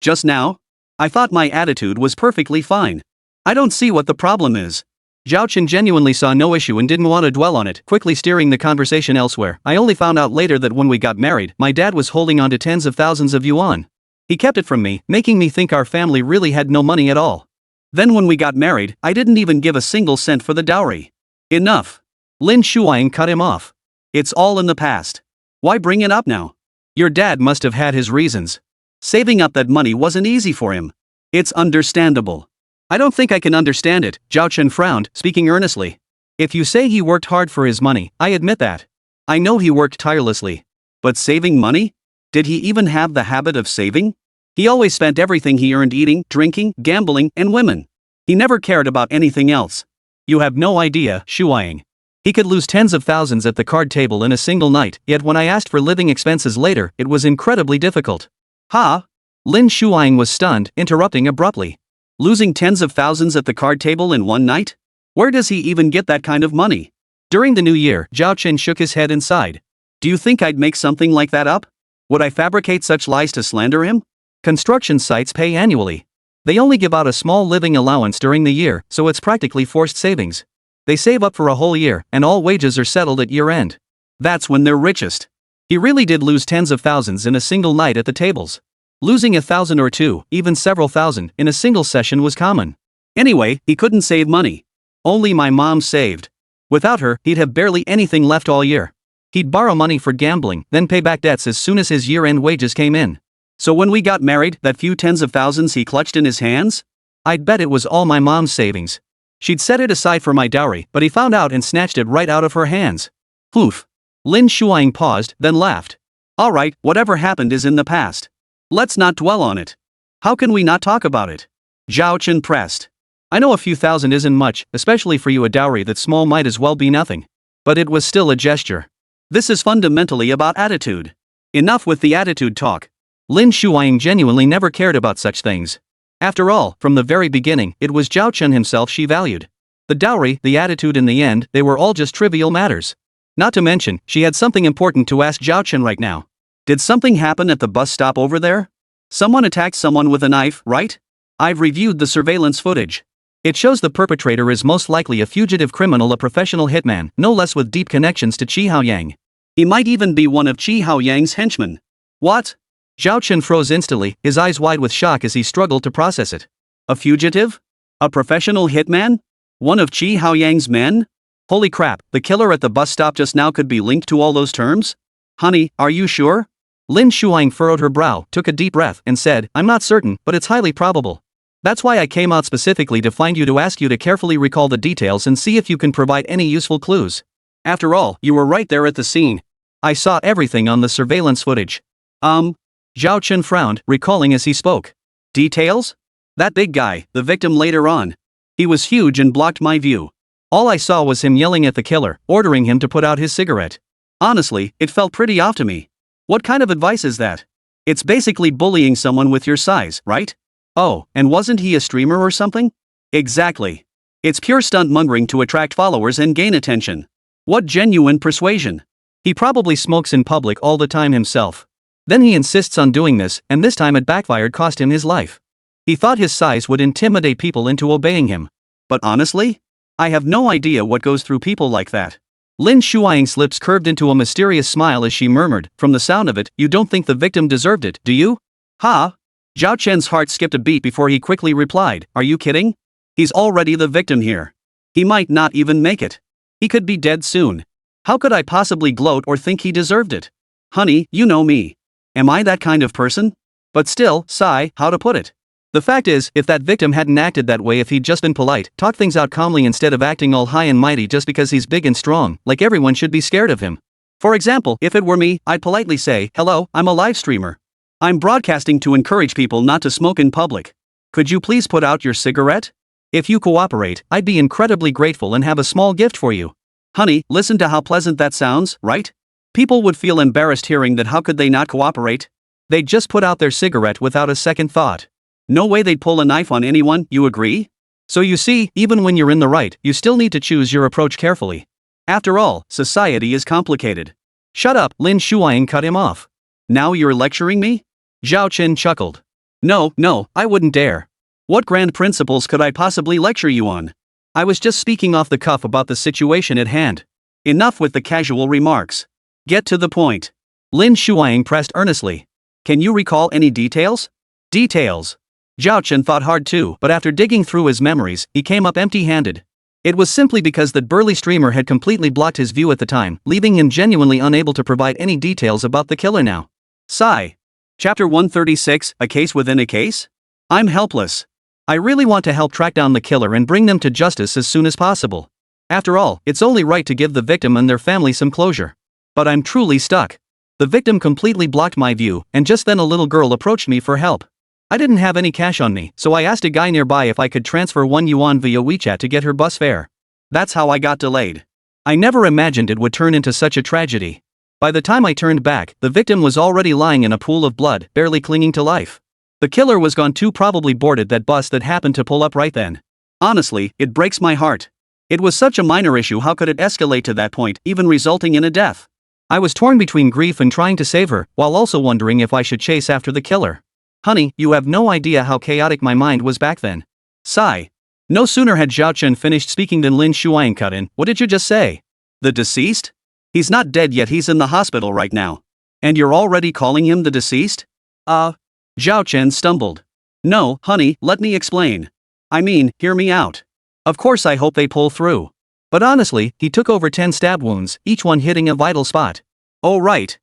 Just now? I thought my attitude was perfectly fine. I don't see what the problem is. Zhao Chen genuinely saw no issue and didn't want to dwell on it, quickly steering the conversation elsewhere. I only found out later that when we got married, my dad was holding on to tens of thousands of yuan. He kept it from me, making me think our family really had no money at all. Then when we got married, I didn't even give a single cent for the dowry. Enough. Lin Shuang cut him off. It's all in the past. Why bring it up now? Your dad must have had his reasons. Saving up that money wasn't easy for him. It's understandable. I don't think I can understand it, Zhao Chen frowned, speaking earnestly. If you say he worked hard for his money, I admit that. I know he worked tirelessly. But saving money? Did he even have the habit of saving? He always spent everything he earned eating, drinking, gambling, and women. He never cared about anything else. You have no idea, Shuang. He could lose tens of thousands at the card table in a single night, yet when I asked for living expenses later, it was incredibly difficult. Lin Shuang was stunned, interrupting abruptly. Losing tens of thousands at the card table in one night? Where does he even get that kind of money? During the new year, Zhao Chen shook his head and sighed. Do you think I'd make something like that up? Would I fabricate such lies to slander him? Construction sites pay annually. They only give out a small living allowance during the year, so it's practically forced savings. They save up for a whole year, and all wages are settled at year-end. That's when they're richest. He really did lose tens of thousands in a single night at the tables. Losing 1,000 or 2, even several thousand, in a single session was common. Anyway, he couldn't save money. Only my mom saved. Without her, he'd have barely anything left all year. He'd borrow money for gambling, then pay back debts as soon as his year-end wages came in. So when we got married, that few tens of thousands he clutched in his hands? I'd bet it was all my mom's savings. She'd set it aside for my dowry, but he found out and snatched it right out of her hands. Poof. Lin Shuang paused, then laughed. Alright, whatever happened is in the past. Let's not dwell on it. How can we not talk about it? Zhao Chen pressed. I know a few thousand isn't much, especially for you, a dowry that small might as well be nothing. But it was still a gesture. This is fundamentally about attitude. Enough with the attitude talk. Lin Shuang genuinely never cared about such things. After all, from the very beginning, it was Zhao Chen himself she valued. The dowry, the attitude, in the end, they were all just trivial matters. Not to mention, she had something important to ask Zhao Chen right now. Did something happen at the bus stop over there? Someone attacked someone with a knife, right? I've reviewed the surveillance footage. It shows the perpetrator is most likely a fugitive criminal, a professional hitman, no less, with deep connections to Qi Haoyang. He might even be one of Qi Haoyang's henchmen. What? Zhao Chen froze instantly, his eyes wide with shock as he struggled to process it. A fugitive? A professional hitman? One of Qi Haoyang's men? Holy crap, the killer at the bus stop just now could be linked to all those terms? Honey, are you sure? Lin Shuang furrowed her brow, took a deep breath, and said, I'm not certain, but it's highly probable. That's why I came out specifically to find you, to ask you to carefully recall the details and see if you can provide any useful clues. After all, you were right there at the scene. I saw everything on the surveillance footage. Zhao Chen frowned, recalling as he spoke. Details? That big guy, the victim later on. He was huge and blocked my view. All I saw was him yelling at the killer, ordering him to put out his cigarette. Honestly, it felt pretty off to me. What kind of advice is that? It's basically bullying someone with your size, right? Oh, and wasn't he a streamer or something? Exactly. It's pure stunt mongering to attract followers and gain attention. What genuine persuasion. He probably smokes in public all the time himself. Then he insists on doing this, and this time it backfired, cost him his life. He thought his size would intimidate people into obeying him. But honestly? I have no idea what goes through people like that. Lin Shuaing's lips curved into a mysterious smile as she murmured, from the sound of it, you don't think the victim deserved it, do you? Ha? Zhao Chen's heart skipped a beat before he quickly replied, are you kidding? He's already the victim here. He might not even make it. He could be dead soon. How could I possibly gloat or think he deserved it? Honey, you know me. Am I that kind of person? But still, sigh, how to put it? The fact is, if that victim hadn't acted that way, if he'd just been polite, talked things out calmly instead of acting all high and mighty just because he's big and strong, like everyone should be scared of him. For example, if it were me, I'd politely say, hello, I'm a live streamer. I'm broadcasting to encourage people not to smoke in public. Could you please put out your cigarette? If you cooperate, I'd be incredibly grateful and have a small gift for you. Honey, listen to how pleasant that sounds, right? People would feel embarrassed hearing that. How could they not cooperate? They'd just put out their cigarette without a second thought. No way they'd pull a knife on anyone, you agree? So you see, even when you're in the right, you still need to choose your approach carefully. After all, society is complicated. Shut up, Lin Shuaing cut him off. Now you're lecturing me? Zhao Chen chuckled. No, I wouldn't dare. What grand principles could I possibly lecture you on? I was just speaking off the cuff about the situation at hand. Enough with the casual remarks. Get to the point. Lin Shuaing pressed earnestly. Can you recall any details? Details. Zhao Chen thought hard too, but after digging through his memories, he came up empty-handed. It was simply because that burly streamer had completely blocked his view at the time, leaving him genuinely unable to provide any details about the killer now. Sigh. Chapter 136, A Case Within a Case? I'm helpless. I really want to help track down the killer and bring them to justice as soon as possible. After all, it's only right to give the victim and their family some closure. But I'm truly stuck. The victim completely blocked my view, and just then a little girl approached me for help. I didn't have any cash on me, so I asked a guy nearby if I could transfer 1 yuan via WeChat to get her bus fare. That's how I got delayed. I never imagined it would turn into such a tragedy. By the time I turned back, the victim was already lying in a pool of blood, barely clinging to life. The killer was gone too, probably boarded that bus that happened to pull up right then. Honestly, it breaks my heart. It was such a minor issue, how could it escalate to that point, even resulting in a death? I was torn between grief and trying to save her, while also wondering if I should chase after the killer. Honey, you have no idea how chaotic my mind was back then. Sigh. No sooner had Zhao Chen finished speaking than Lin Shuaing cut in. What did you just say? The deceased? He's not dead yet, he's in the hospital right now. And you're already calling him the deceased? Zhao Chen stumbled. No, honey, let me explain. I mean, hear me out. Of course I hope they pull through. But honestly, he took over 10 stab wounds, each one hitting a vital spot. Oh right.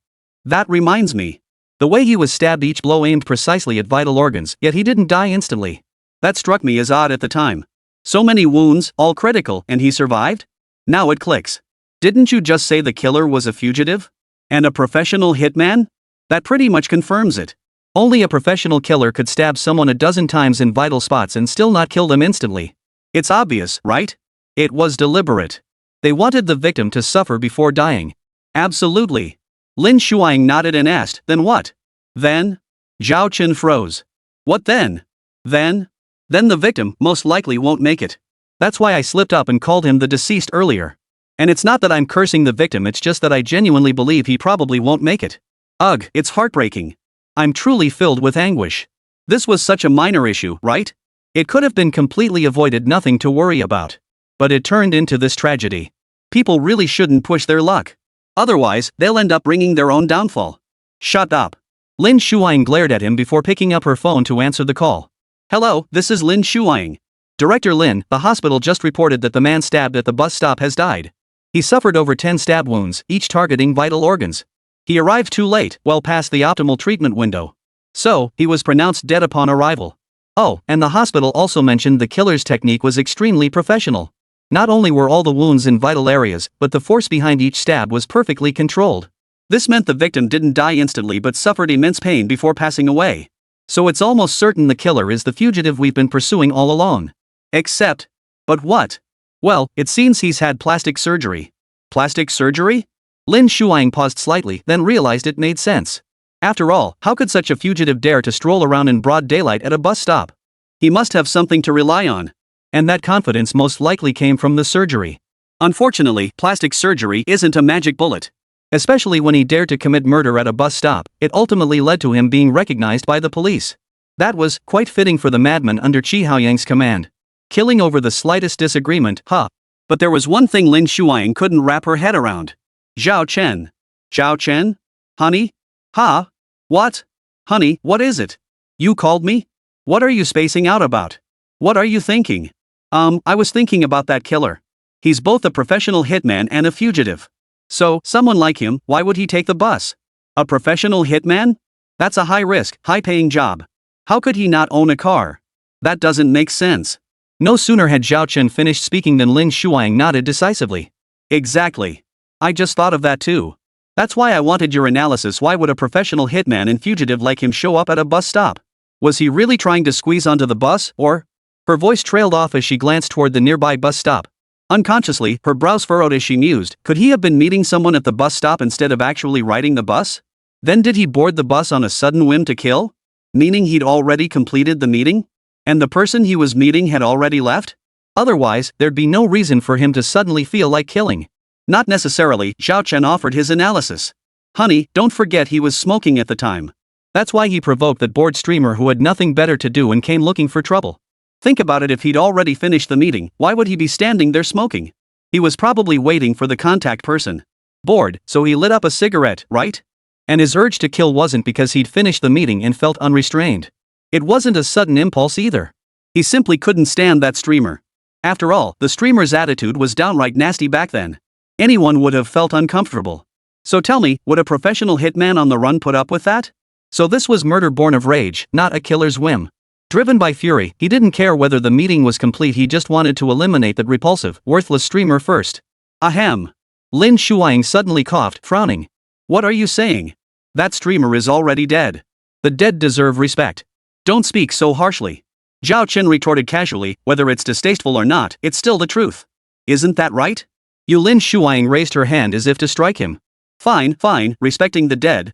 That reminds me. The way he was stabbed, each blow aimed precisely at vital organs, yet he didn't die instantly. That struck me as odd at the time. So many wounds, all critical, and he survived? Now it clicks. Didn't you just say the killer was a fugitive? And a professional hitman? That pretty much confirms it. Only a professional killer could stab someone a dozen times in vital spots and still not kill them instantly. It's obvious, right? It was deliberate. They wanted the victim to suffer before dying. Absolutely. Lin Shuaing nodded and asked, then what? Then? Zhao Chen froze. What then? Then the victim most likely won't make it. That's why I slipped up and called him the deceased earlier. And it's not that I'm cursing the victim, it's just that I genuinely believe he probably won't make it. Ugh, it's heartbreaking. I'm truly filled with anguish. This was such a minor issue, right? It could have been completely avoided, nothing to worry about. But it turned into this tragedy. People really shouldn't push their luck. Otherwise, they'll end up bringing their own downfall. Shut up. Lin Shuaing glared at him before picking up her phone to answer the call. Hello, this is Lin Shuaing. Director Lin, the hospital just reported that the man stabbed at the bus stop has died. He suffered over 10 stab wounds, each targeting vital organs. He arrived too late, well past the optimal treatment window. So, he was pronounced dead upon arrival. Oh, and the hospital also mentioned the killer's technique was extremely professional. Not only were all the wounds in vital areas, but the force behind each stab was perfectly controlled. This meant the victim didn't die instantly but suffered immense pain before passing away. So it's almost certain the killer is the fugitive we've been pursuing all along. Except. But what? Well, it seems he's had plastic surgery. Plastic surgery? Lin Shuang paused slightly, then realized it made sense. After all, how could such a fugitive dare to stroll around in broad daylight at a bus stop? He must have something to rely on. And that confidence most likely came from the surgery. Unfortunately, plastic surgery isn't a magic bullet. Especially when he dared to commit murder at a bus stop, it ultimately led to him being recognized by the police. That was quite fitting for the madman under Qi Haoyang's command. Killing over the slightest disagreement, huh? But there was one thing Lin Shuang couldn't wrap her head around. Zhao Chen. Zhao Chen? Honey? Huh? What? Honey, what is it? You called me? What are you spacing out about? What are you thinking? I was thinking about that killer. He's both a professional hitman and a fugitive. So, someone like him, why would he take the bus? A professional hitman? That's a high-risk, high-paying job. How could he not own a car? That doesn't make sense. No sooner had Zhao Chen finished speaking than Lin Shuang nodded decisively. Exactly. I just thought of that too. That's why I wanted your analysis. Why would a professional hitman and fugitive like him show up at a bus stop? Was he really trying to squeeze onto the bus, or? Her voice trailed off as she glanced toward the nearby bus stop. Unconsciously, her brows furrowed as she mused, could he have been meeting someone at the bus stop instead of actually riding the bus? Then did he board the bus on a sudden whim to kill? Meaning he'd already completed the meeting? And the person he was meeting had already left? Otherwise, there'd be no reason for him to suddenly feel like killing. Not necessarily, Zhao Chen offered his analysis. Honey, don't forget he was smoking at the time. That's why he provoked that bored streamer who had nothing better to do and came looking for trouble. Think about it, if he'd already finished the meeting, why would he be standing there smoking? He was probably waiting for the contact person. Bored, so he lit up a cigarette, right? And his urge to kill wasn't because he'd finished the meeting and felt unrestrained. It wasn't a sudden impulse either. He simply couldn't stand that streamer. After all, the streamer's attitude was downright nasty back then. Anyone would have felt uncomfortable. So tell me, would a professional hitman on the run put up with that? So this was murder born of rage, not a killer's whim. Driven by fury, he didn't care whether the meeting was complete, he just wanted to eliminate that repulsive, worthless streamer first. Ahem. Lin Shuang suddenly coughed, frowning. What are you saying? That streamer is already dead. The dead deserve respect. Don't speak so harshly. Zhao Chen retorted casually, whether it's distasteful or not, it's still the truth. Isn't that right? Lin Shuang raised her hand as if to strike him. Fine, respecting the dead.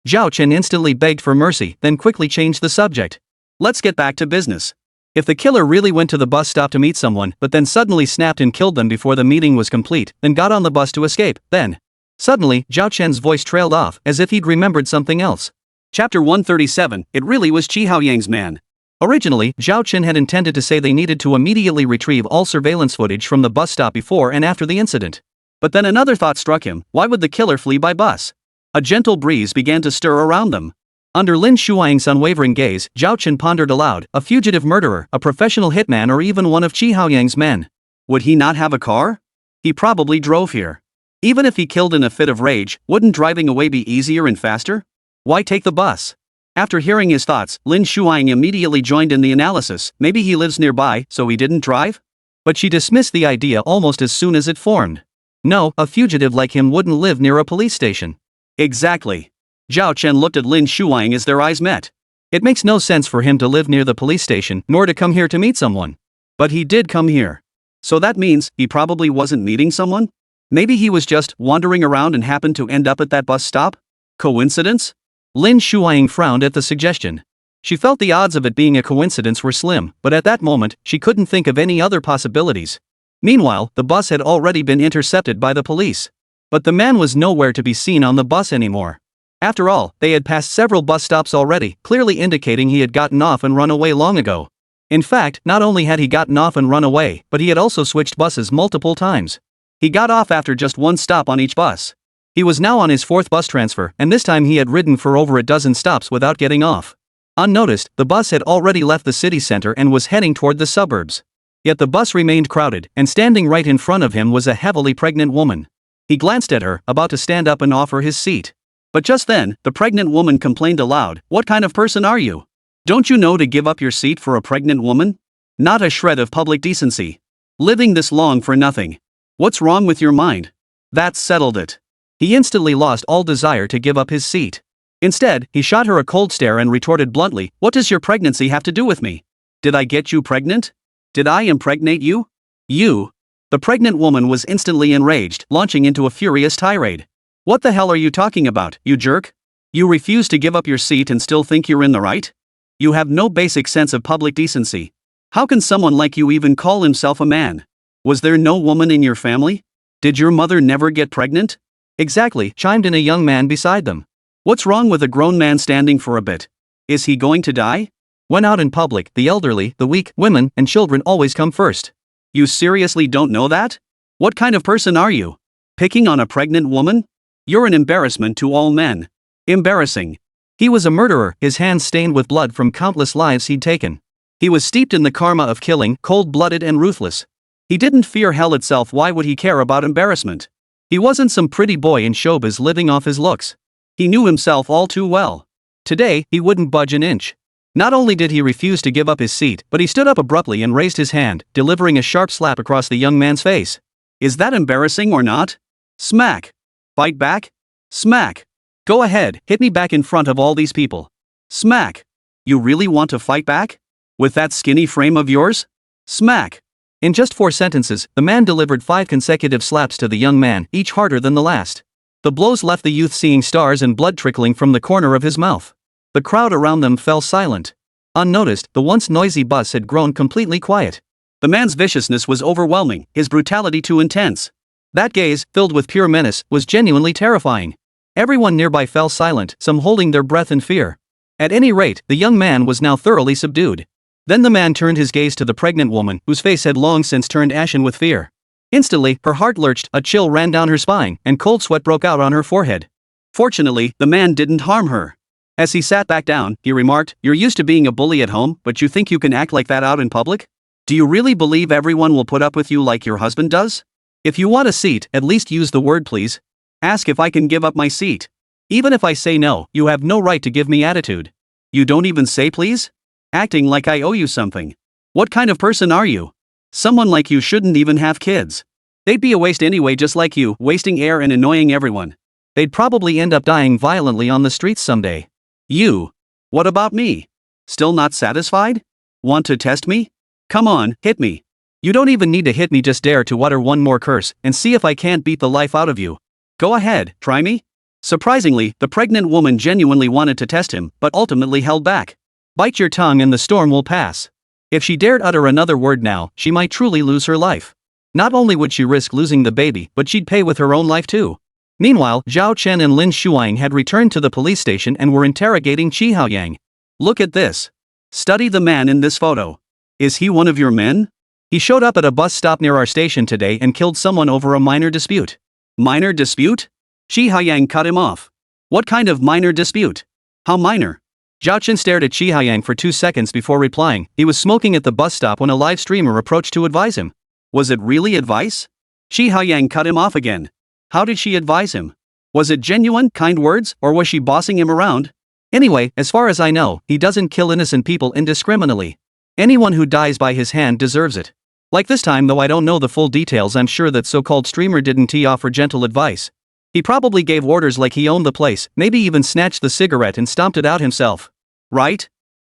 Zhao Chen instantly begged for mercy, then quickly changed the subject. Let's get back to business. If the killer really went to the bus stop to meet someone, but then suddenly snapped and killed them before the meeting was complete, then got on the bus to escape, then. Suddenly, Zhao Chen's voice trailed off, as if he'd remembered something else. Chapter 137, it really was Qi Haoyang's man. Originally, Zhao Chen had intended to say they needed to immediately retrieve all surveillance footage from the bus stop before and after the incident. But then another thought struck him, why would the killer flee by bus? A gentle breeze began to stir around them. Under Lin Shuang's unwavering gaze, Zhao Chen pondered aloud, a fugitive murderer, a professional hitman, or even one of Qi Haoyang's men. Would he not have a car? He probably drove here. Even if he killed in a fit of rage, wouldn't driving away be easier and faster? Why take the bus? After hearing his thoughts, Lin Shuang immediately joined in the analysis, maybe he lives nearby, so he didn't drive? But she dismissed the idea almost as soon as it formed. No, a fugitive like him wouldn't live near a police station. Exactly. Zhao Chen looked at Lin Shuang as their eyes met. It makes no sense for him to live near the police station, nor to come here to meet someone. But he did come here. So that means, he probably wasn't meeting someone? Maybe he was just wandering around and happened to end up at that bus stop? Coincidence? Lin Shuang frowned at the suggestion. She felt the odds of it being a coincidence were slim, but at that moment, she couldn't think of any other possibilities. Meanwhile, the bus had already been intercepted by the police. But the man was nowhere to be seen on the bus anymore. After all, they had passed several bus stops already, clearly indicating he had gotten off and run away long ago. In fact, not only had he gotten off and run away, but he had also switched buses multiple times. He got off after just one stop on each bus. He was now on his fourth bus transfer, and this time he had ridden for over a dozen stops without getting off. Unnoticed, the bus had already left the city center and was heading toward the suburbs. Yet the bus remained crowded, and standing right in front of him was a heavily pregnant woman. He glanced at her, about to stand up and offer his seat. But just then, the pregnant woman complained aloud, "What kind of person are you? Don't you know to give up your seat for a pregnant woman? Not a shred of public decency. Living this long for nothing. What's wrong with your mind?" That settled it. He instantly lost all desire to give up his seat. Instead, he shot her a cold stare and retorted bluntly, "What does your pregnancy have to do with me? Did I get you pregnant? Did I impregnate you? You?" The pregnant woman was instantly enraged, launching into a furious tirade. "What the hell are you talking about, you jerk? You refuse to give up your seat and still think you're in the right? You have no basic sense of public decency. How can someone like you even call himself a man? Was there no woman in your family? Did your mother never get pregnant?" "Exactly," chimed in a young man beside them. "What's wrong with a grown man standing for a bit? Is he going to die? When out in public, the elderly, the weak, women, and children always come first. You seriously don't know that? What kind of person are you? Picking on a pregnant woman? You're an embarrassment to all men. Embarrassing." He was a murderer, his hands stained with blood from countless lives he'd taken. He was steeped in the karma of killing, cold-blooded and ruthless. He didn't fear hell itself. Why would he care about embarrassment? He wasn't some pretty boy in showbiz living off his looks. He knew himself all too well. Today, he wouldn't budge an inch. Not only did he refuse to give up his seat, but he stood up abruptly and raised his hand, delivering a sharp slap across the young man's face. "Is that embarrassing or not? Smack. Fight back? Smack. Go ahead, hit me back in front of all these people. Smack. You really want to fight back? With that skinny frame of yours? Smack." In just 4 sentences, the man delivered 5 consecutive slaps to the young man, each harder than the last. The blows left the youth seeing stars and blood trickling from the corner of his mouth. The crowd around them fell silent. Unnoticed, the once noisy bus had grown completely quiet. The man's viciousness was overwhelming, his brutality too intense. That gaze, filled with pure menace, was genuinely terrifying. Everyone nearby fell silent, some holding their breath in fear. At any rate, the young man was now thoroughly subdued. Then the man turned his gaze to the pregnant woman, whose face had long since turned ashen with fear. Instantly, her heart lurched, a chill ran down her spine, and cold sweat broke out on her forehead. Fortunately, the man didn't harm her. As he sat back down, he remarked, "You're used to being a bully at home, but you think you can act like that out in public? Do you really believe everyone will put up with you like your husband does? If you want a seat, at least use the word please. Ask if I can give up my seat. Even if I say no, you have no right to give me attitude. You don't even say please? Acting like I owe you something. What kind of person are you? Someone like you shouldn't even have kids. They'd be a waste anyway, just like you, wasting air and annoying everyone. They'd probably end up dying violently on the streets someday. You. What about me? Still not satisfied? Want to test me? Come on, hit me. You don't even need to hit me, just dare to utter one more curse, and see if I can't beat the life out of you. Go ahead, try me." Surprisingly, the pregnant woman genuinely wanted to test him, but ultimately held back. Bite your tongue and the storm will pass. If she dared utter another word now, she might truly lose her life. Not only would she risk losing the baby, but she'd pay with her own life too. Meanwhile, Zhao Chen and Lin Shuang had returned to the police station and were interrogating Qi Haoyang. "Look at this. Study the man in this photo. Is he one of your men? He showed up at a bus stop near our station today and killed someone over a minor dispute." "Minor dispute?" Qi Haoyang cut him off. "What kind of minor dispute? How minor?" Zhao Chen stared at Qi Haoyang for 2 seconds before replying. He was smoking at the bus stop when a live streamer approached to advise him. Was it really advice? Qi Haoyang cut him off again. How did she advise him? Was it genuine, kind words, or was she bossing him around? Anyway, as far as I know, he doesn't kill innocent people indiscriminately. Anyone who dies by his hand deserves it. Like this time, though I don't know the full details, I'm sure that so-called streamer didn't tee off for gentle advice. He probably gave orders like he owned the place, maybe even snatched the cigarette and stomped it out himself. Right?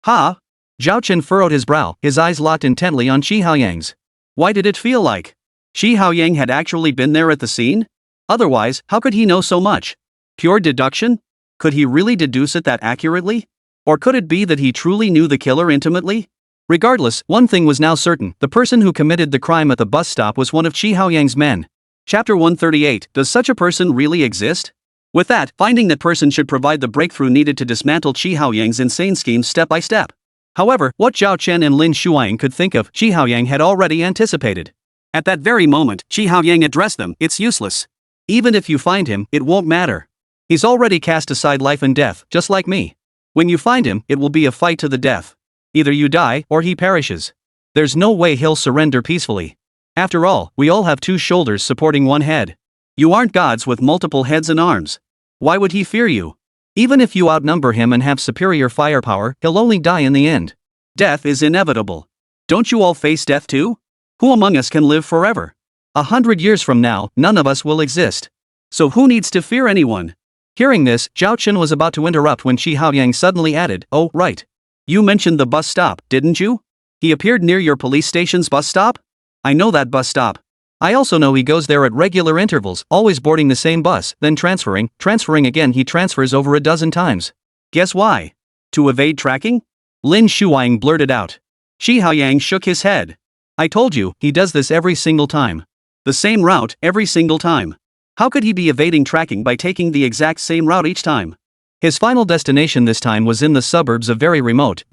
Huh? Zhao Chen furrowed his brow, his eyes locked intently on Qi Haoyang's. Why did it feel like Qi Haoyang had actually been there at the scene? Otherwise, how could he know so much? Pure deduction? Could he really deduce it that accurately? Or could it be that he truly knew the killer intimately? Regardless, one thing was now certain: the person who committed the crime at the bus stop was one of Qi Haoyang's men. Chapter 138. Does such a person really exist? With that, finding that person should provide the breakthrough needed to dismantle Qi Haoyang's insane schemes step by step. However, what Zhao Chen and Lin Shuang could think of, Qi Haoyang had already anticipated. At that very moment, Qi Haoyang addressed them: "It's useless. Even if you find him, it won't matter. He's already cast aside life and death, just like me. When you find him, it will be a fight to the death. Either you die, or he perishes. There's no way he'll surrender peacefully. After all, we all have 2 shoulders supporting one head. You aren't gods with multiple heads and arms. Why would he fear you? Even if you outnumber him and have superior firepower, he'll only die in the end. Death is inevitable. Don't you all face death too? Who among us can live forever? 100 years from now, none of us will exist. So who needs to fear anyone? Hearing this, Zhao Chen was about to interrupt when Shi Haoyang suddenly added, "Oh, right. You mentioned the bus stop, didn't you? He appeared near your police station's bus stop? I know that bus stop. I also know he goes there at regular intervals, always boarding the same bus, then transferring again. He transfers over a dozen times. Guess why? To evade tracking?" Lin Shuang blurted out. Shi Haoyang shook his head. "I told you, he does this every single time. The same route, every single time. How could he be evading tracking by taking the exact same route each time?" His final destination this time was in the suburbs, a very remote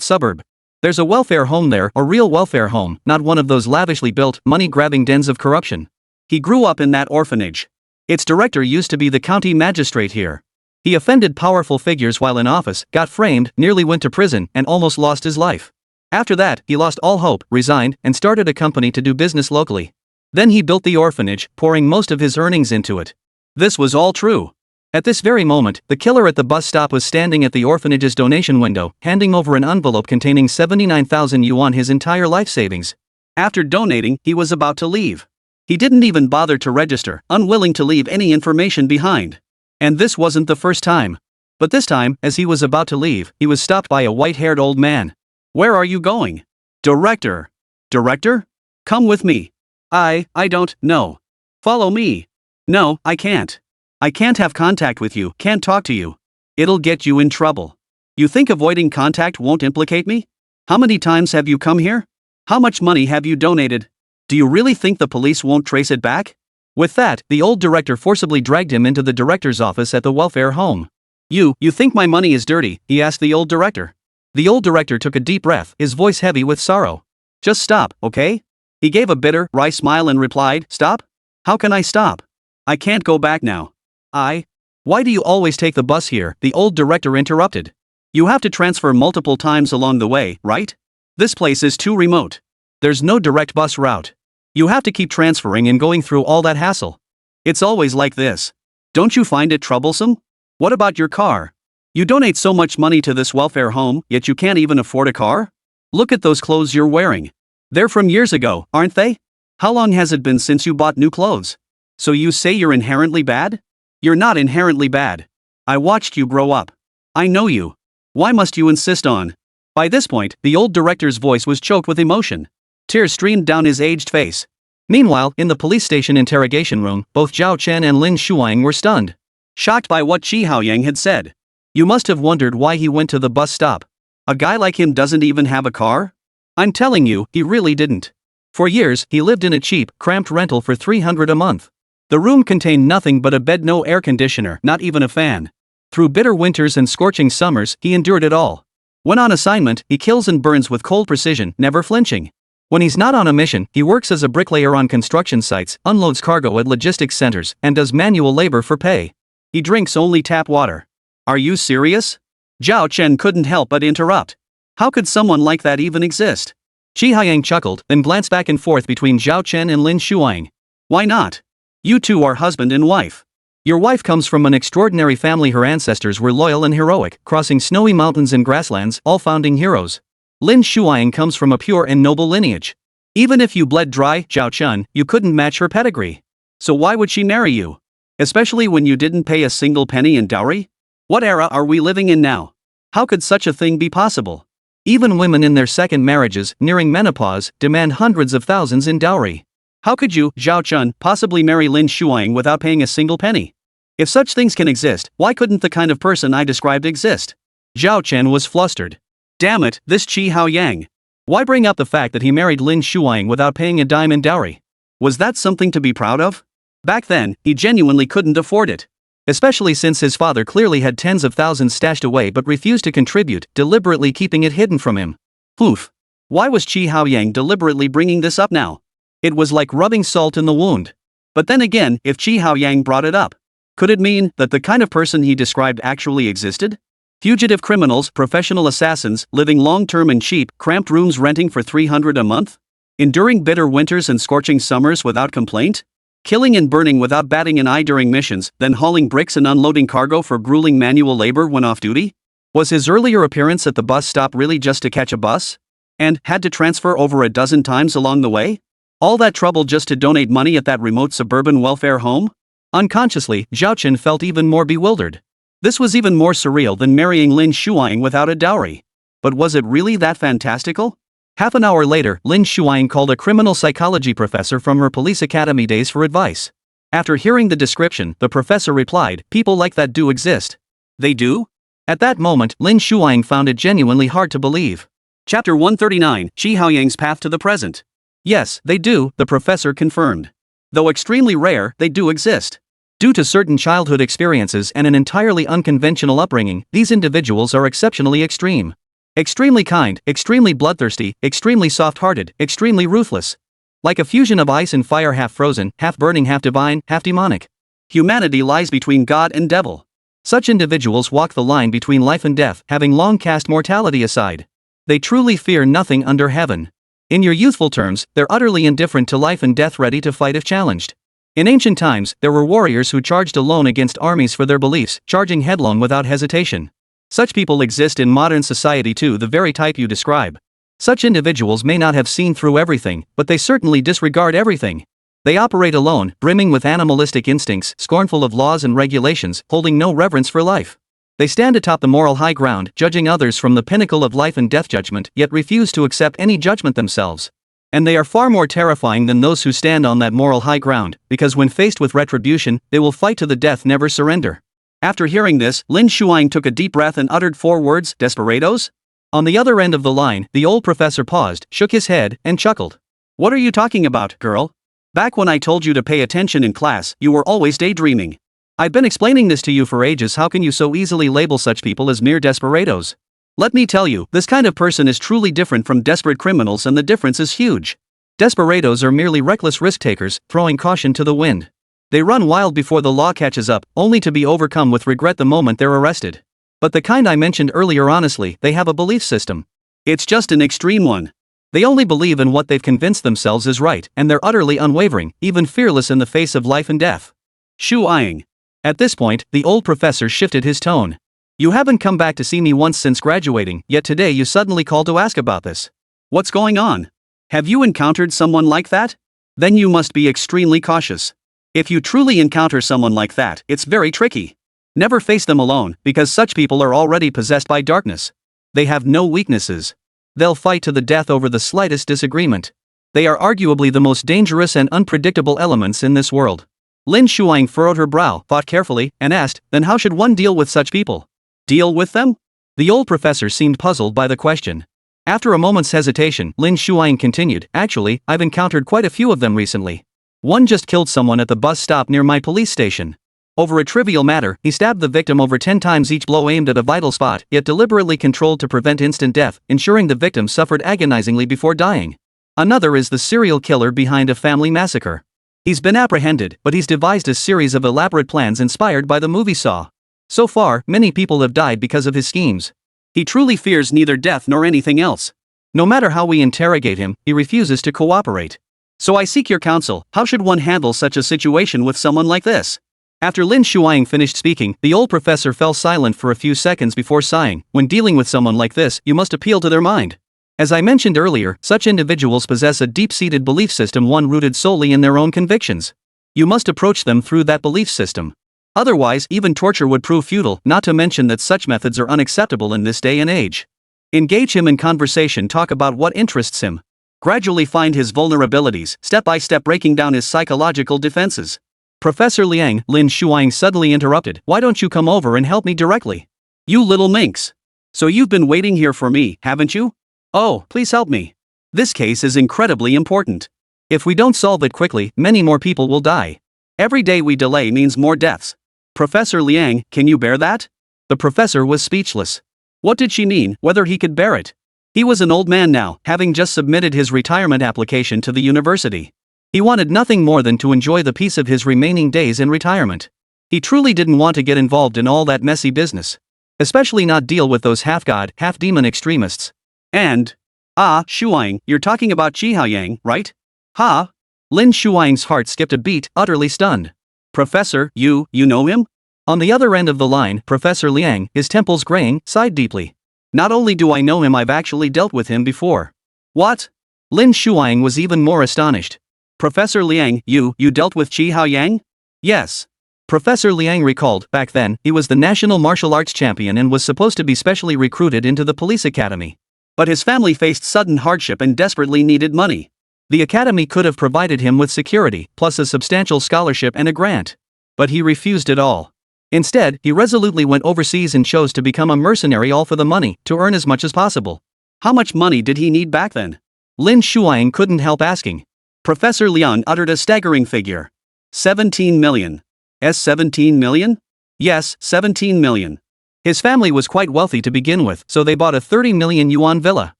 suburb. There's a welfare home there, a real welfare home, not one of those lavishly built, money-grabbing dens of corruption. He grew up in that orphanage. Its director used to be the county magistrate here. He offended powerful figures while in office, got framed, nearly went to prison, and almost lost his life. After that, he lost all hope, resigned, and started a company to do business locally. Then he built the orphanage, pouring most of his earnings into it. This was all true. At this very moment, the killer at the bus stop was standing at the orphanage's donation window, handing over an envelope containing 79,000 yuan, his entire life savings. After donating, he was about to leave. He didn't even bother to register, unwilling to leave any information behind. And this wasn't the first time. But this time, as he was about to leave, he was stopped by a white-haired old man. "Where are you going?" "Director." "Director? Come with me." I don't know." "Follow me." "No, I can't. I can't have contact with you, can't talk to you. It'll get you in trouble. You think avoiding contact won't implicate me? How many times have you come here? How much money have you donated? Do you really think the police won't trace it back?" With that, the old director forcibly dragged him into the director's office at the welfare home. You think my money is dirty?" he asked the old director. The old director took a deep breath, his voice heavy with sorrow. "Just stop, okay?" He gave a bitter, wry smile and replied, "Stop? How can I stop? I can't go back now." Why do you always take the bus here?" the old director interrupted. "You have to transfer multiple times along the way, right? This place is too remote. There's no direct bus route. You have to keep transferring and going through all that hassle. It's always like this. Don't you find it troublesome? What about your car? You donate so much money to this welfare home, yet you can't even afford a car? Look at those clothes you're wearing. They're from years ago, aren't they? How long has it been since you bought new clothes? So you say you're inherently bad? You're not inherently bad. I watched you grow up. I know you. Why must you insist on?" By this point, the old director's voice was choked with emotion. Tears streamed down his aged face. Meanwhile, in the police station interrogation room, both Zhao Chen and Lin Shuang were stunned. Shocked by what Shi Haoyang had said. You must have wondered why he went to the bus stop. A guy like him doesn't even have a car? I'm telling you, he really didn't. For years, he lived in a cheap, cramped rental for 300 a month. The room contained nothing but a bed, no air conditioner, not even a fan. Through bitter winters and scorching summers, he endured it all. When on assignment, he kills and burns with cold precision, never flinching. When he's not on a mission, he works as a bricklayer on construction sites, unloads cargo at logistics centers, and does manual labor for pay. He drinks only tap water. Are you serious? Zhao Chen couldn't help but interrupt. How could someone like that even exist? Shi Haoyang chuckled, then glanced back and forth between Zhao Chen and Lin Shuang. Why not? You two are husband and wife. Your wife comes from an extraordinary family. Her ancestors were loyal and heroic, crossing snowy mountains and grasslands, all founding heroes. Lin Shuang comes from a pure and noble lineage. Even if you bled dry, Zhao Chen, you couldn't match her pedigree. So why would she marry you? Especially when you didn't pay a single penny in dowry? What era are we living in now? How could such a thing be possible? Even women in their second marriages, nearing menopause, demand hundreds of thousands in dowry. How could you, Zhao Chen, possibly marry Lin Shuang without paying a single penny? If such things can exist, why couldn't the kind of person I described exist? Zhao Chen was flustered. Damn it, this Shi Haoyang. Why bring up the fact that he married Lin Shuang without paying a dime in dowry? Was that something to be proud of? Back then, he genuinely couldn't afford it. Especially since his father clearly had tens of thousands stashed away but refused to contribute, deliberately keeping it hidden from him. Oof. Why was Shi Haoyang deliberately bringing this up now? It was like rubbing salt in the wound. But then again, if Shi Haoyang brought it up, could it mean that the kind of person he described actually existed? Fugitive criminals, professional assassins, living long-term in cheap, cramped rooms renting for 300 a month? Enduring bitter winters and scorching summers without complaint? Killing and burning without batting an eye during missions, then hauling bricks and unloading cargo for grueling manual labor when off duty? Was his earlier appearance at the bus stop really just to catch a bus? And had to transfer over a dozen times along the way? All that trouble just to donate money at that remote suburban welfare home? Unconsciously, Zhao Chen felt even more bewildered. This was even more surreal than marrying Lin Shuang without a dowry. But was it really that fantastical? Half an hour later, Lin Shuang called a criminal psychology professor from her police academy days for advice. After hearing the description, the professor replied, "People like that do exist." They do? At that moment, Lin Shuang found it genuinely hard to believe. Chapter 139, Qi Haoyang's Path to the Present. Yes, they do, the professor confirmed. Though extremely rare, they do exist. Due to certain childhood experiences and an entirely unconventional upbringing, these individuals are exceptionally extreme. Extremely kind, extremely bloodthirsty, extremely soft-hearted, extremely ruthless. Like a fusion of ice and fire, half frozen, half burning, half divine, half demonic. Humanity lies between God and devil. Such individuals walk the line between life and death, having long cast mortality aside. They truly fear nothing under heaven. In your youthful terms, they're utterly indifferent to life and death, ready to fight if challenged. In ancient times, there were warriors who charged alone against armies for their beliefs, charging headlong without hesitation. Such people exist in modern society too, the very type you describe. Such individuals may not have seen through everything, but they certainly disregard everything. They operate alone, brimming with animalistic instincts, scornful of laws and regulations, holding no reverence for life. They stand atop the moral high ground, judging others from the pinnacle of life and death judgment, yet refuse to accept any judgment themselves. And they are far more terrifying than those who stand on that moral high ground, because when faced with retribution, they will fight to the death, never surrender. After hearing this, Lin Shuang took a deep breath and uttered 4 words, "Desperados?" On the other end of the line, the old professor paused, shook his head, and chuckled. "What are you talking about, girl? Back when I told you to pay attention in class, you were always daydreaming. I've been explaining this to you for ages. How can you so easily label such people as mere desperados? Let me tell you, this kind of person is truly different from desperate criminals, and the difference is huge. Desperados are merely reckless risk-takers, throwing caution to the wind. They run wild before the law catches up, only to be overcome with regret the moment they're arrested. But the kind I mentioned earlier, honestly, they have a belief system. It's just an extreme one. They only believe in what they've convinced themselves is right, and they're utterly unwavering, even fearless in the face of life and death." Shuang. At this point, the old professor shifted his tone. "You haven't come back to see me once since graduating, yet today you suddenly called to ask about this. What's going on? Have you encountered someone like that? Then you must be extremely cautious. If you truly encounter someone like that, it's very tricky. Never face them alone, because such people are already possessed by darkness. They have no weaknesses. They'll fight to the death over the slightest disagreement. They are arguably the most dangerous and unpredictable elements in this world." Lin Shuang furrowed her brow, thought carefully, and asked, "Then how should one deal with such people?" "Deal with them?" The old professor seemed puzzled by the question. After a moment's hesitation, Lin Shuang continued, "Actually, I've encountered quite a few of them recently. One just killed someone at the bus stop near my police station. Over a trivial matter, he stabbed the victim over 10 times, each blow aimed at a vital spot, yet deliberately controlled to prevent instant death, ensuring the victim suffered agonizingly before dying. Another is the serial killer behind a family massacre. He's been apprehended, but he's devised a series of elaborate plans inspired by the movie Saw. So far, many people have died because of his schemes. He truly fears neither death nor anything else. No matter how we interrogate him, he refuses to cooperate. So I seek your counsel. How should one handle such a situation with someone like this?" After Lin Shuang finished speaking, the old professor fell silent for a few seconds before sighing. "When dealing with someone like this, you must appeal to their mind. As I mentioned earlier, such individuals possess a deep-seated belief system, one rooted solely in their own convictions. You must approach them through that belief system. Otherwise, even torture would prove futile, not to mention that such methods are unacceptable in this day and age. Engage him in conversation, talk about what interests him. Gradually find his vulnerabilities, step by step breaking down his psychological defenses." "Professor Liang," Lin Shuang suddenly interrupted, "why don't you come over and help me directly? You little minx. So you've been waiting here for me, haven't you? Oh, please help me. This case is incredibly important. If we don't solve it quickly, many more people will die. Every day we delay means more deaths. Professor Liang, can you bear that?" The professor was speechless. What did she mean, whether he could bear it? He was an old man now, having just submitted his retirement application to the university. He wanted nothing more than to enjoy the peace of his remaining days in retirement. He truly didn't want to get involved in all that messy business. Especially not deal with those half-god, half-demon extremists. And, Shuang, you're talking about Qi Haoyang, right? Huh? Lin Shuang's heart skipped a beat, utterly stunned. "Professor, you know him?" On the other end of the line, Professor Liang, his temples graying, sighed deeply. "Not only do I know him, I've actually dealt with him before." "What?" Lin Shuang was even more astonished. "Professor Liang, you dealt with Qi Haoyang?" "Yes. Professor Liang recalled, back then, he was the national martial arts champion and was supposed to be specially recruited into the police academy. But his family faced sudden hardship and desperately needed money. The academy could have provided him with security, plus a substantial scholarship and a grant. But he refused it all. Instead, he resolutely went overseas and chose to become a mercenary, all for the money, to earn as much as possible. How much money did he need back then? Lin Shuang couldn't help asking. Professor Liang uttered a staggering figure. 17 million. 17 million? Yes, 17 million. His family was quite wealthy to begin with, so they bought a 30 million yuan villa.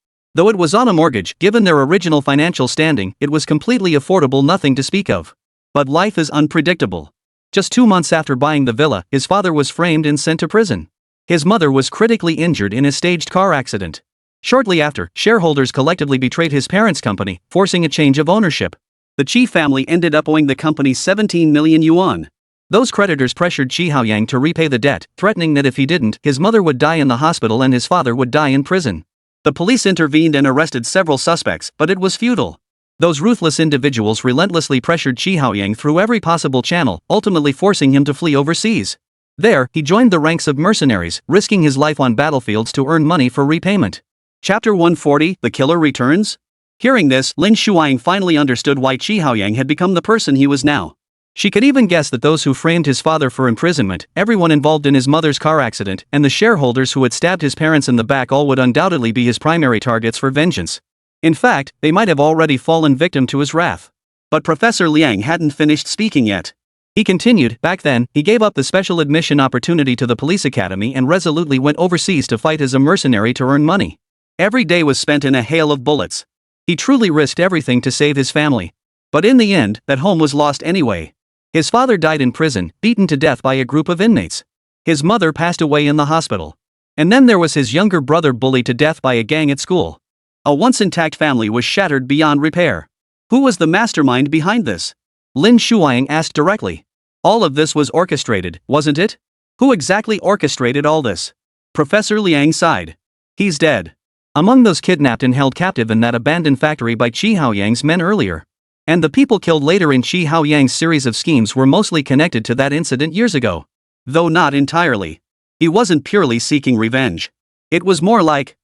Though it was on a mortgage, given their original financial standing, it was completely affordable, nothing to speak of. But life is unpredictable. Just 2 months after buying the villa, his father was framed and sent to prison. His mother was critically injured in a staged car accident. Shortly after, shareholders collectively betrayed his parents' company, forcing a change of ownership. The Qi family ended up owing the company 17 million yuan. Those creditors pressured Qi Haoyang to repay the debt, threatening that if he didn't, his mother would die in the hospital and his father would die in prison. The police intervened and arrested several suspects, but it was futile. Those ruthless individuals relentlessly pressured Qi Haoyang through every possible channel, ultimately forcing him to flee overseas. There, he joined the ranks of mercenaries, risking his life on battlefields to earn money for repayment. Chapter 140, The Killer Returns? Hearing this, Lin Shuang finally understood why Qi Haoyang had become the person he was now. She could even guess that those who framed his father for imprisonment, everyone involved in his mother's car accident, and the shareholders who had stabbed his parents in the back all would undoubtedly be his primary targets for vengeance. In fact, they might have already fallen victim to his wrath. But Professor Liang hadn't finished speaking yet. He continued, back then, he gave up the special admission opportunity to the police academy and resolutely went overseas to fight as a mercenary to earn money. Every day was spent in a hail of bullets. He truly risked everything to save his family. But in the end, that home was lost anyway. His father died in prison, beaten to death by a group of inmates. His mother passed away in the hospital. And then there was his younger brother bullied to death by a gang at school. A once intact family was shattered beyond repair. Who was the mastermind behind this? Lin Shuang asked directly. All of this was orchestrated, wasn't it? Who exactly orchestrated all this? Professor Liang sighed. He's dead. Among those kidnapped and held captive in that abandoned factory by Qi Haoyang's men earlier. And the people killed later in Qi Haoyang's series of schemes were mostly connected to that incident years ago. Though not entirely. He wasn't purely seeking revenge. It was more like,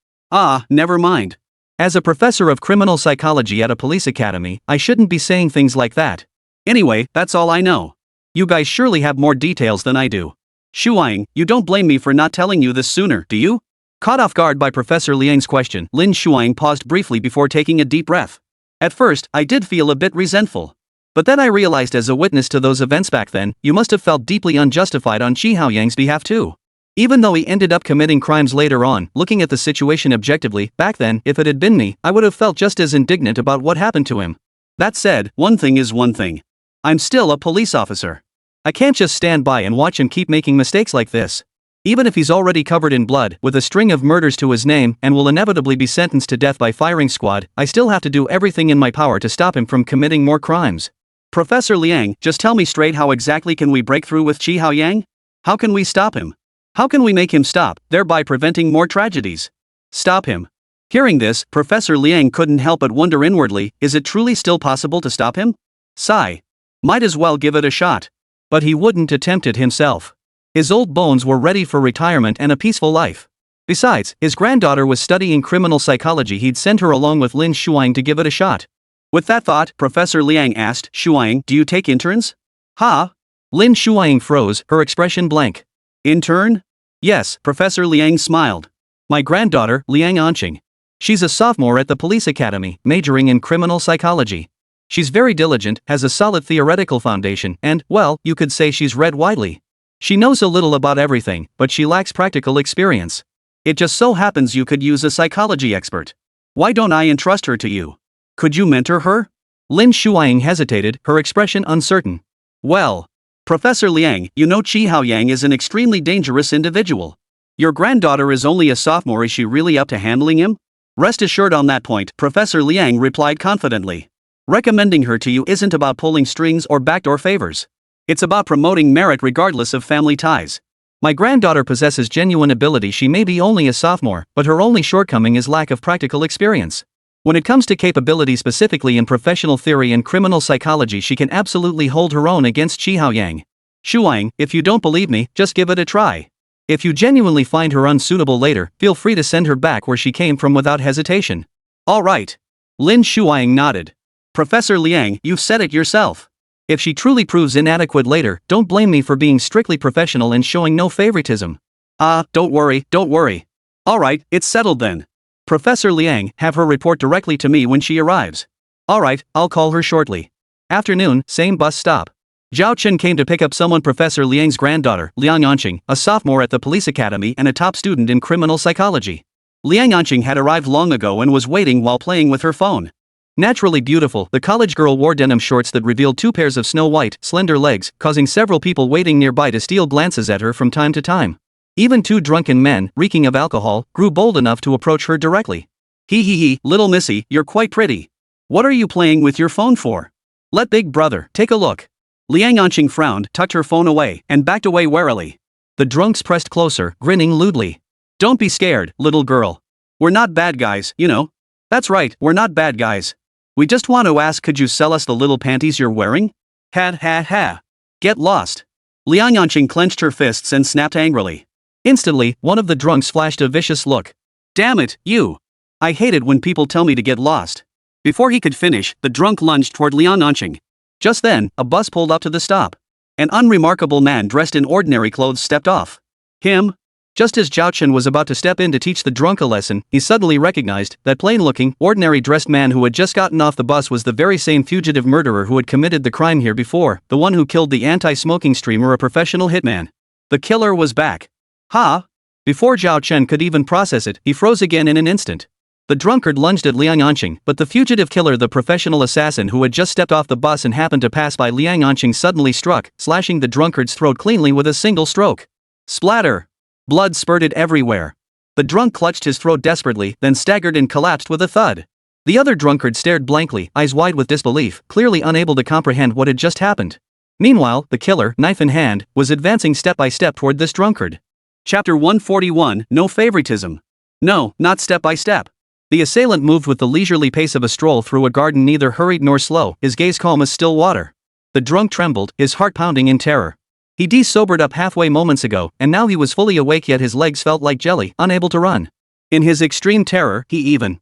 never mind. As a professor of criminal psychology at a police academy, I shouldn't be saying things like that. Anyway, that's all I know. You guys surely have more details than I do. Shuang, you don't blame me for not telling you this sooner, do you? Caught off guard by Professor Liang's question, Lin Shuang paused briefly before taking a deep breath. At first, I did feel a bit resentful. But then I realized as a witness to those events back then, you must have felt deeply unjustified on Qi Haoyang's behalf too. Even though he ended up committing crimes later on, looking at the situation objectively, back then, if it had been me, I would have felt just as indignant about what happened to him. That said, one thing is one thing. I'm still a police officer. I can't just stand by and watch him keep making mistakes like this. Even if he's already covered in blood, with a string of murders to his name, and will inevitably be sentenced to death by firing squad, I still have to do everything in my power to stop him from committing more crimes. Professor Liang, just tell me straight, how exactly can we break through with Qi Haoyang? How can we stop him? How can we make him stop, thereby preventing more tragedies? Stop him. Hearing this, Professor Liang couldn't help but wonder inwardly, is it truly still possible to stop him? Sigh. Might as well give it a shot. But he wouldn't attempt it himself. His old bones were ready for retirement and a peaceful life. Besides, his granddaughter was studying criminal psychology. He'd send her along with Lin Shuang to give it a shot. With that thought, Professor Liang asked, Shuang, do you take interns? Lin Shuang froze, her expression blank. Intern? Yes, Professor Liang smiled. My granddaughter, Liang Anqing. She's a sophomore at the police academy, majoring in criminal psychology. She's very diligent, has a solid theoretical foundation, and, well, you could say she's read widely. She knows a little about everything, but she lacks practical experience. It just so happens you could use a psychology expert. Why don't I entrust her to you? Could you mentor her? Lin Shuang hesitated, her expression uncertain. Well, Professor Liang, you know Qi Haoyang is an extremely dangerous individual. Your granddaughter is only a sophomore. Is she really up to handling him? Rest assured on that point, Professor Liang replied confidently. Recommending her to you isn't about pulling strings or backdoor favors. It's about promoting merit regardless of family ties. My granddaughter possesses genuine ability. She may be only a sophomore, but her only shortcoming is lack of practical experience. When it comes to capability specifically in professional theory and criminal psychology, she can absolutely hold her own against Qi Haoyang. Shuang, if you don't believe me, just give it a try. If you genuinely find her unsuitable later, feel free to send her back where she came from without hesitation. Alright. Lin Shuang nodded. Professor Liang, you've said it yourself. If she truly proves inadequate later, don't blame me for being strictly professional and showing no favoritism. Don't worry. Alright, it's settled then. Professor Liang, have her report directly to me when she arrives. Alright, I'll call her shortly. Afternoon, same bus stop. Zhao Chen came to pick up someone. Professor Liang's granddaughter, Liang Anqing, a sophomore at the police academy and a top student in criminal psychology. Liang Anqing had arrived long ago and was waiting while playing with her phone. Naturally beautiful, the college girl wore denim shorts that revealed 2 pairs of snow-white, slender legs, causing several people waiting nearby to steal glances at her from time to time. Even 2 drunken men, reeking of alcohol, grew bold enough to approach her directly. Hee, little missy, you're quite pretty. What are you playing with your phone for? Let big brother take a look. Liang Anqing frowned, tucked her phone away, and backed away warily. The drunks pressed closer, grinning lewdly. Don't be scared, little girl. We're not bad guys, you know. That's right, we're not bad guys. We just want to ask, could you sell us the little panties you're wearing? Ha. Get lost. Liang Anqing clenched her fists and snapped angrily. Instantly, one of the drunks flashed a vicious look. Damn it, you. I hate it when people tell me to get lost. Before he could finish, the drunk lunged toward Liang Anqing. Just then, a bus pulled up to the stop. An unremarkable man dressed in ordinary clothes stepped off. Him? Just as Zhao Chen was about to step in to teach the drunk a lesson, he suddenly recognized that plain-looking, ordinary-dressed man who had just gotten off the bus was the very same fugitive murderer who had committed the crime here before, the one who killed the anti-smoking streamer, a professional hitman. The killer was back. Ha! Before Zhao Chen could even process it, he froze again in an instant. The drunkard lunged at Liang Anqing, but the fugitive killer, the professional assassin who had just stepped off the bus and happened to pass by Liang Anqing, suddenly struck, slashing the drunkard's throat cleanly with a single stroke. Splatter! Blood spurted everywhere. The drunk clutched his throat desperately, then staggered and collapsed with a thud. The other drunkard stared blankly, eyes wide with disbelief, clearly unable to comprehend what had just happened. Meanwhile, the killer, knife in hand, was advancing step by step toward this drunkard. Chapter 141, No Favoritism. No, not step by step. The assailant moved with the leisurely pace of a stroll through a garden, neither hurried nor slow, his gaze calm as still water. The drunk trembled, his heart pounding in terror. He sobered up halfway moments ago, and now he was fully awake, yet his legs felt like jelly, unable to run. In his extreme terror, the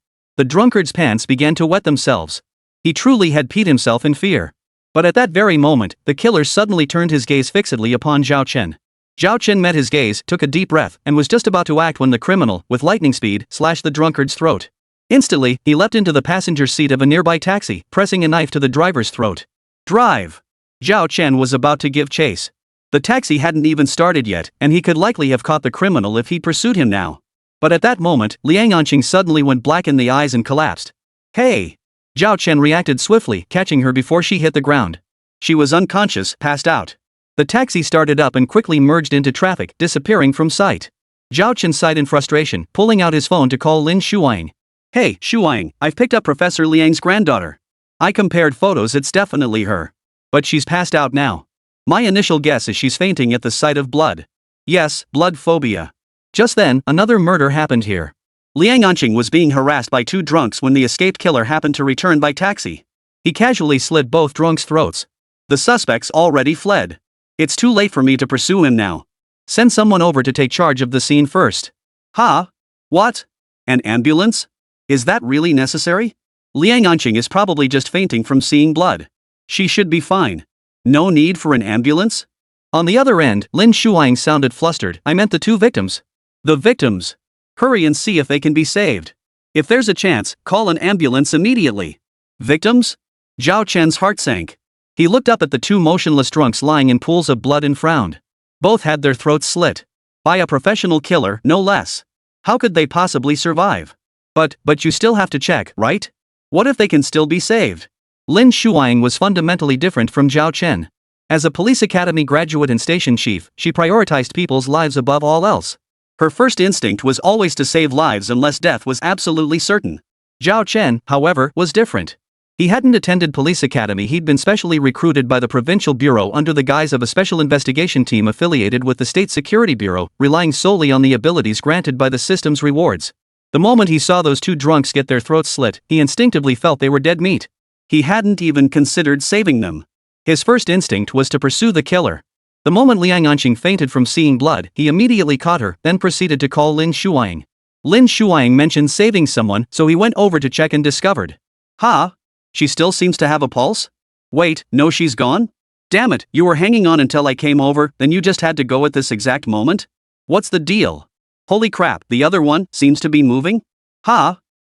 drunkard's pants began to wet themselves. He truly had peed himself in fear. But at that very moment, the killer suddenly turned his gaze fixedly upon Zhao Chen. Zhao Chen met his gaze, took a deep breath, and was just about to act when the criminal, with lightning speed, slashed the drunkard's throat. Instantly, he leapt into the passenger seat of a nearby taxi, pressing a knife to the driver's throat. Drive! Zhao Chen was about to give chase. The taxi hadn't even started yet, and he could likely have caught the criminal if he'd pursued him now. But at that moment, Liang Anqing suddenly went black in the eyes and collapsed. Hey! Zhao Chen reacted swiftly, catching her before she hit the ground. She was unconscious, passed out. The taxi started up and quickly merged into traffic, disappearing from sight. Zhao Chen sighed in frustration, pulling out his phone to call Lin Shuang. Hey, Shuang, I've picked up Professor Liang's granddaughter. I compared photos, it's definitely her. But she's passed out now. My initial guess is she's fainting at the sight of blood. Yes, blood phobia. Just then, another murder happened here. Liang Anqing was being harassed by 2 drunks when the escaped killer happened to return by taxi. He casually slit both drunks' throats. The suspects already fled. It's too late for me to pursue him now. Send someone over to take charge of the scene first. Ha? What? An ambulance? Is that really necessary? Liang Anqing is probably just fainting from seeing blood. She should be fine. No need for an ambulance? On the other end, Lin Shuang sounded flustered. I meant the 2 victims. The victims. Hurry and see if they can be saved. If there's a chance, call an ambulance immediately. Victims? Zhao Chen's heart sank. He looked up at the 2 motionless drunks lying in pools of blood and frowned. Both had their throats slit. By a professional killer, no less. How could they possibly survive? But you still have to check, right? What if they can still be saved? Lin Shuang was fundamentally different from Zhao Chen. As a police academy graduate and station chief, she prioritized people's lives above all else. Her first instinct was always to save lives unless death was absolutely certain. Zhao Chen, however, was different. He hadn't attended police academy, he'd been specially recruited by the provincial bureau under the guise of a special investigation team affiliated with the state security bureau, relying solely on the abilities granted by the system's rewards. The moment he saw those 2 drunks get their throats slit, he instinctively felt they were dead meat. He hadn't even considered saving them. His first instinct was to pursue the killer. The moment Liang Anqing fainted from seeing blood, he immediately caught her, then proceeded to call Lin Shuang. Lin Shuang mentioned saving someone, so he went over to check and discovered. She still seems to have a pulse? Wait, no, she's gone? Damn it, you were hanging on until I came over, then you just had to go at this exact moment? What's the deal? Holy crap, the other one seems to be moving?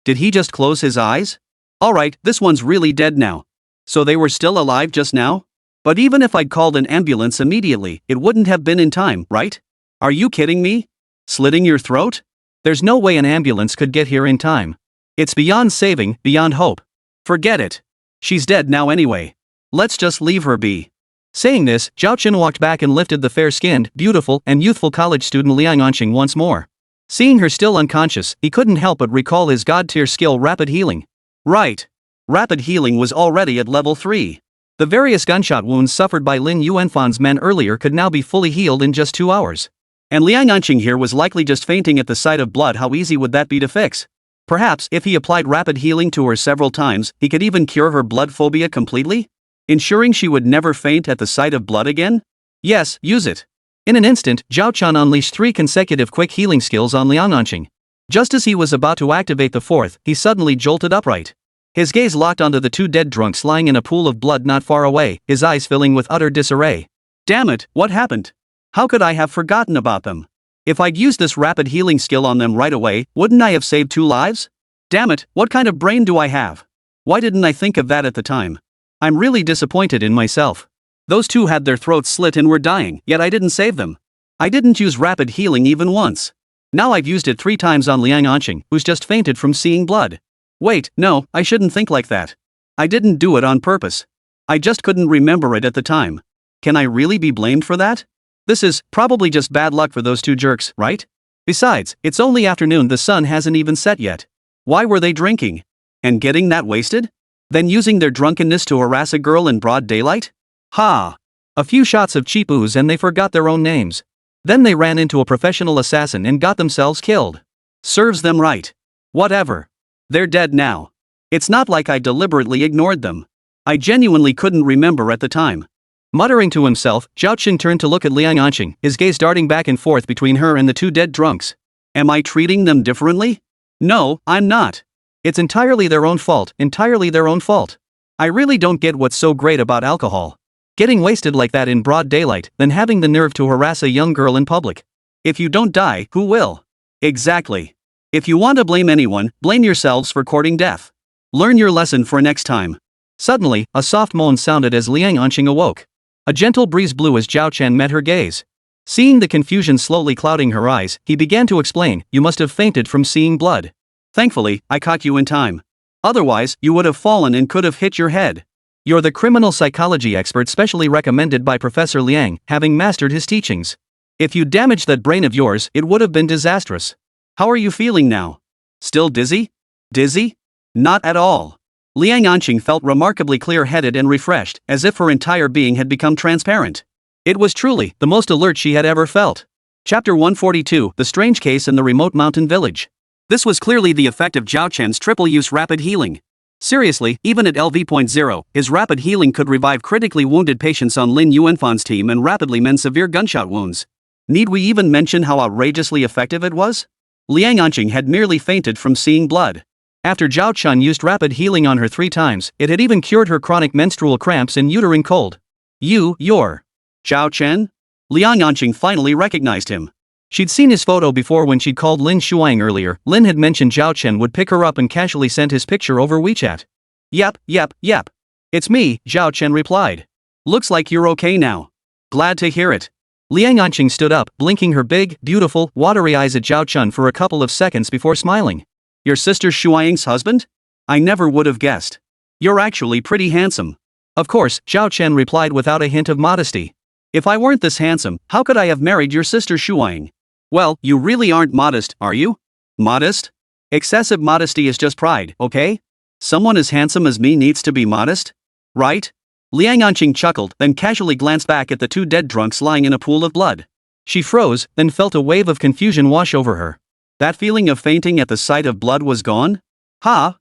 Did he just close his eyes? Alright, this one's really dead now. So they were still alive just now? But even if I'd called an ambulance immediately, it wouldn't have been in time, right? Are you kidding me? Slitting your throat? There's no way an ambulance could get here in time. It's beyond saving, beyond hope. Forget it. She's dead now anyway. Let's just leave her be. Saying this, Zhao Chen walked back and lifted the fair-skinned, beautiful, and youthful college student Liang Anqing once more. Seeing her still unconscious, he couldn't help but recall his god-tier skill rapid healing. Right. Rapid healing was already at level 3. The various gunshot wounds suffered by Lin Yuanfan's men earlier could now be fully healed in just 2 hours. And Liang Anqing here was likely just fainting at the sight of blood. How easy would that be to fix? Perhaps, if he applied rapid healing to her several times, he could even cure her blood phobia completely? Ensuring she would never faint at the sight of blood again? Yes, use it. In an instant, Zhao Chen unleashed 3 consecutive quick healing skills on Liang Anqing. Just as he was about to activate the 4th, he suddenly jolted upright. His gaze locked onto the 2 dead drunks lying in a pool of blood not far away, his eyes filling with utter disarray. Damn it, what happened? How could I have forgotten about them? If I'd used this rapid healing skill on them right away, wouldn't I have saved 2 lives? Damn it, what kind of brain do I have? Why didn't I think of that at the time? I'm really disappointed in myself. Those 2 had their throats slit and were dying, yet I didn't save them. I didn't use rapid healing even once. Now I've used it 3 times on Liang Anqing, who's just fainted from seeing blood. Wait, no, I shouldn't think like that. I didn't do it on purpose. I just couldn't remember it at the time. Can I really be blamed for that? This is probably just bad luck for those 2 jerks, right? Besides, it's only afternoon, the sun hasn't even set yet. Why were they drinking? And getting that wasted? Then using their drunkenness to harass a girl in broad daylight? A few shots of cheap ooze and they forgot their own names. Then they ran into a professional assassin and got themselves killed. Serves them right. Whatever. They're dead now. It's not like I deliberately ignored them. I genuinely couldn't remember at the time. Muttering to himself, Zhao Chen turned to look at Liang Anqing, his gaze darting back and forth between her and the 2 dead drunks. Am I treating them differently? No, I'm not. It's entirely their own fault, entirely their own fault. I really don't get what's so great about alcohol. Getting wasted like that in broad daylight, then having the nerve to harass a young girl in public. If you don't die, who will? Exactly. If you want to blame anyone, blame yourselves for courting death. Learn your lesson for next time. Suddenly, a soft moan sounded as Liang Anqing awoke. A gentle breeze blew as Zhao Chen met her gaze. Seeing the confusion slowly clouding her eyes, he began to explain, you must have fainted from seeing blood. Thankfully, I caught you in time. Otherwise, you would have fallen and could have hit your head. You're the criminal psychology expert specially recommended by Professor Liang, having mastered his teachings. If you damaged that brain of yours, it would have been disastrous. How are you feeling now? Still dizzy? Dizzy? Not at all. Liang Anqing felt remarkably clear-headed and refreshed, as if her entire being had become transparent. It was truly the most alert she had ever felt. Chapter 142, The Strange Case in the Remote Mountain Village. This was clearly the effect of Zhao Chen's triple-use rapid healing. Seriously, even at LV.0, his rapid healing could revive critically wounded patients on Lin Yuanfan's team and rapidly mend severe gunshot wounds. Need we even mention how outrageously effective it was? Liang Anqing had merely fainted from seeing blood. After Zhao Chen used rapid healing on her 3 times, it had even cured her chronic menstrual cramps and uterine cold. You're Zhao Chen? Liang Anqing finally recognized him. She'd seen his photo before when she'd called Lin Shuang earlier. Lin had mentioned Zhao Chen would pick her up and casually sent his picture over WeChat. Yep. It's me, Zhao Chen replied. Looks like you're okay now. Glad to hear it. Liang Anqing stood up, blinking her big, beautiful, watery eyes at Zhao Chen for a couple of seconds before smiling. Your sister Shuang's husband? I never would have guessed. You're actually pretty handsome. Of course, Zhao Chen replied without a hint of modesty. If I weren't this handsome, how could I have married your sister Shuang? Well, you really aren't modest, are you? Modest? Excessive modesty is just pride, okay? Someone as handsome as me needs to be modest? Right? Liang Anqing chuckled, then casually glanced back at the 2 dead drunks lying in a pool of blood. She froze, then felt a wave of confusion wash over her. That feeling of fainting at the sight of blood was gone? How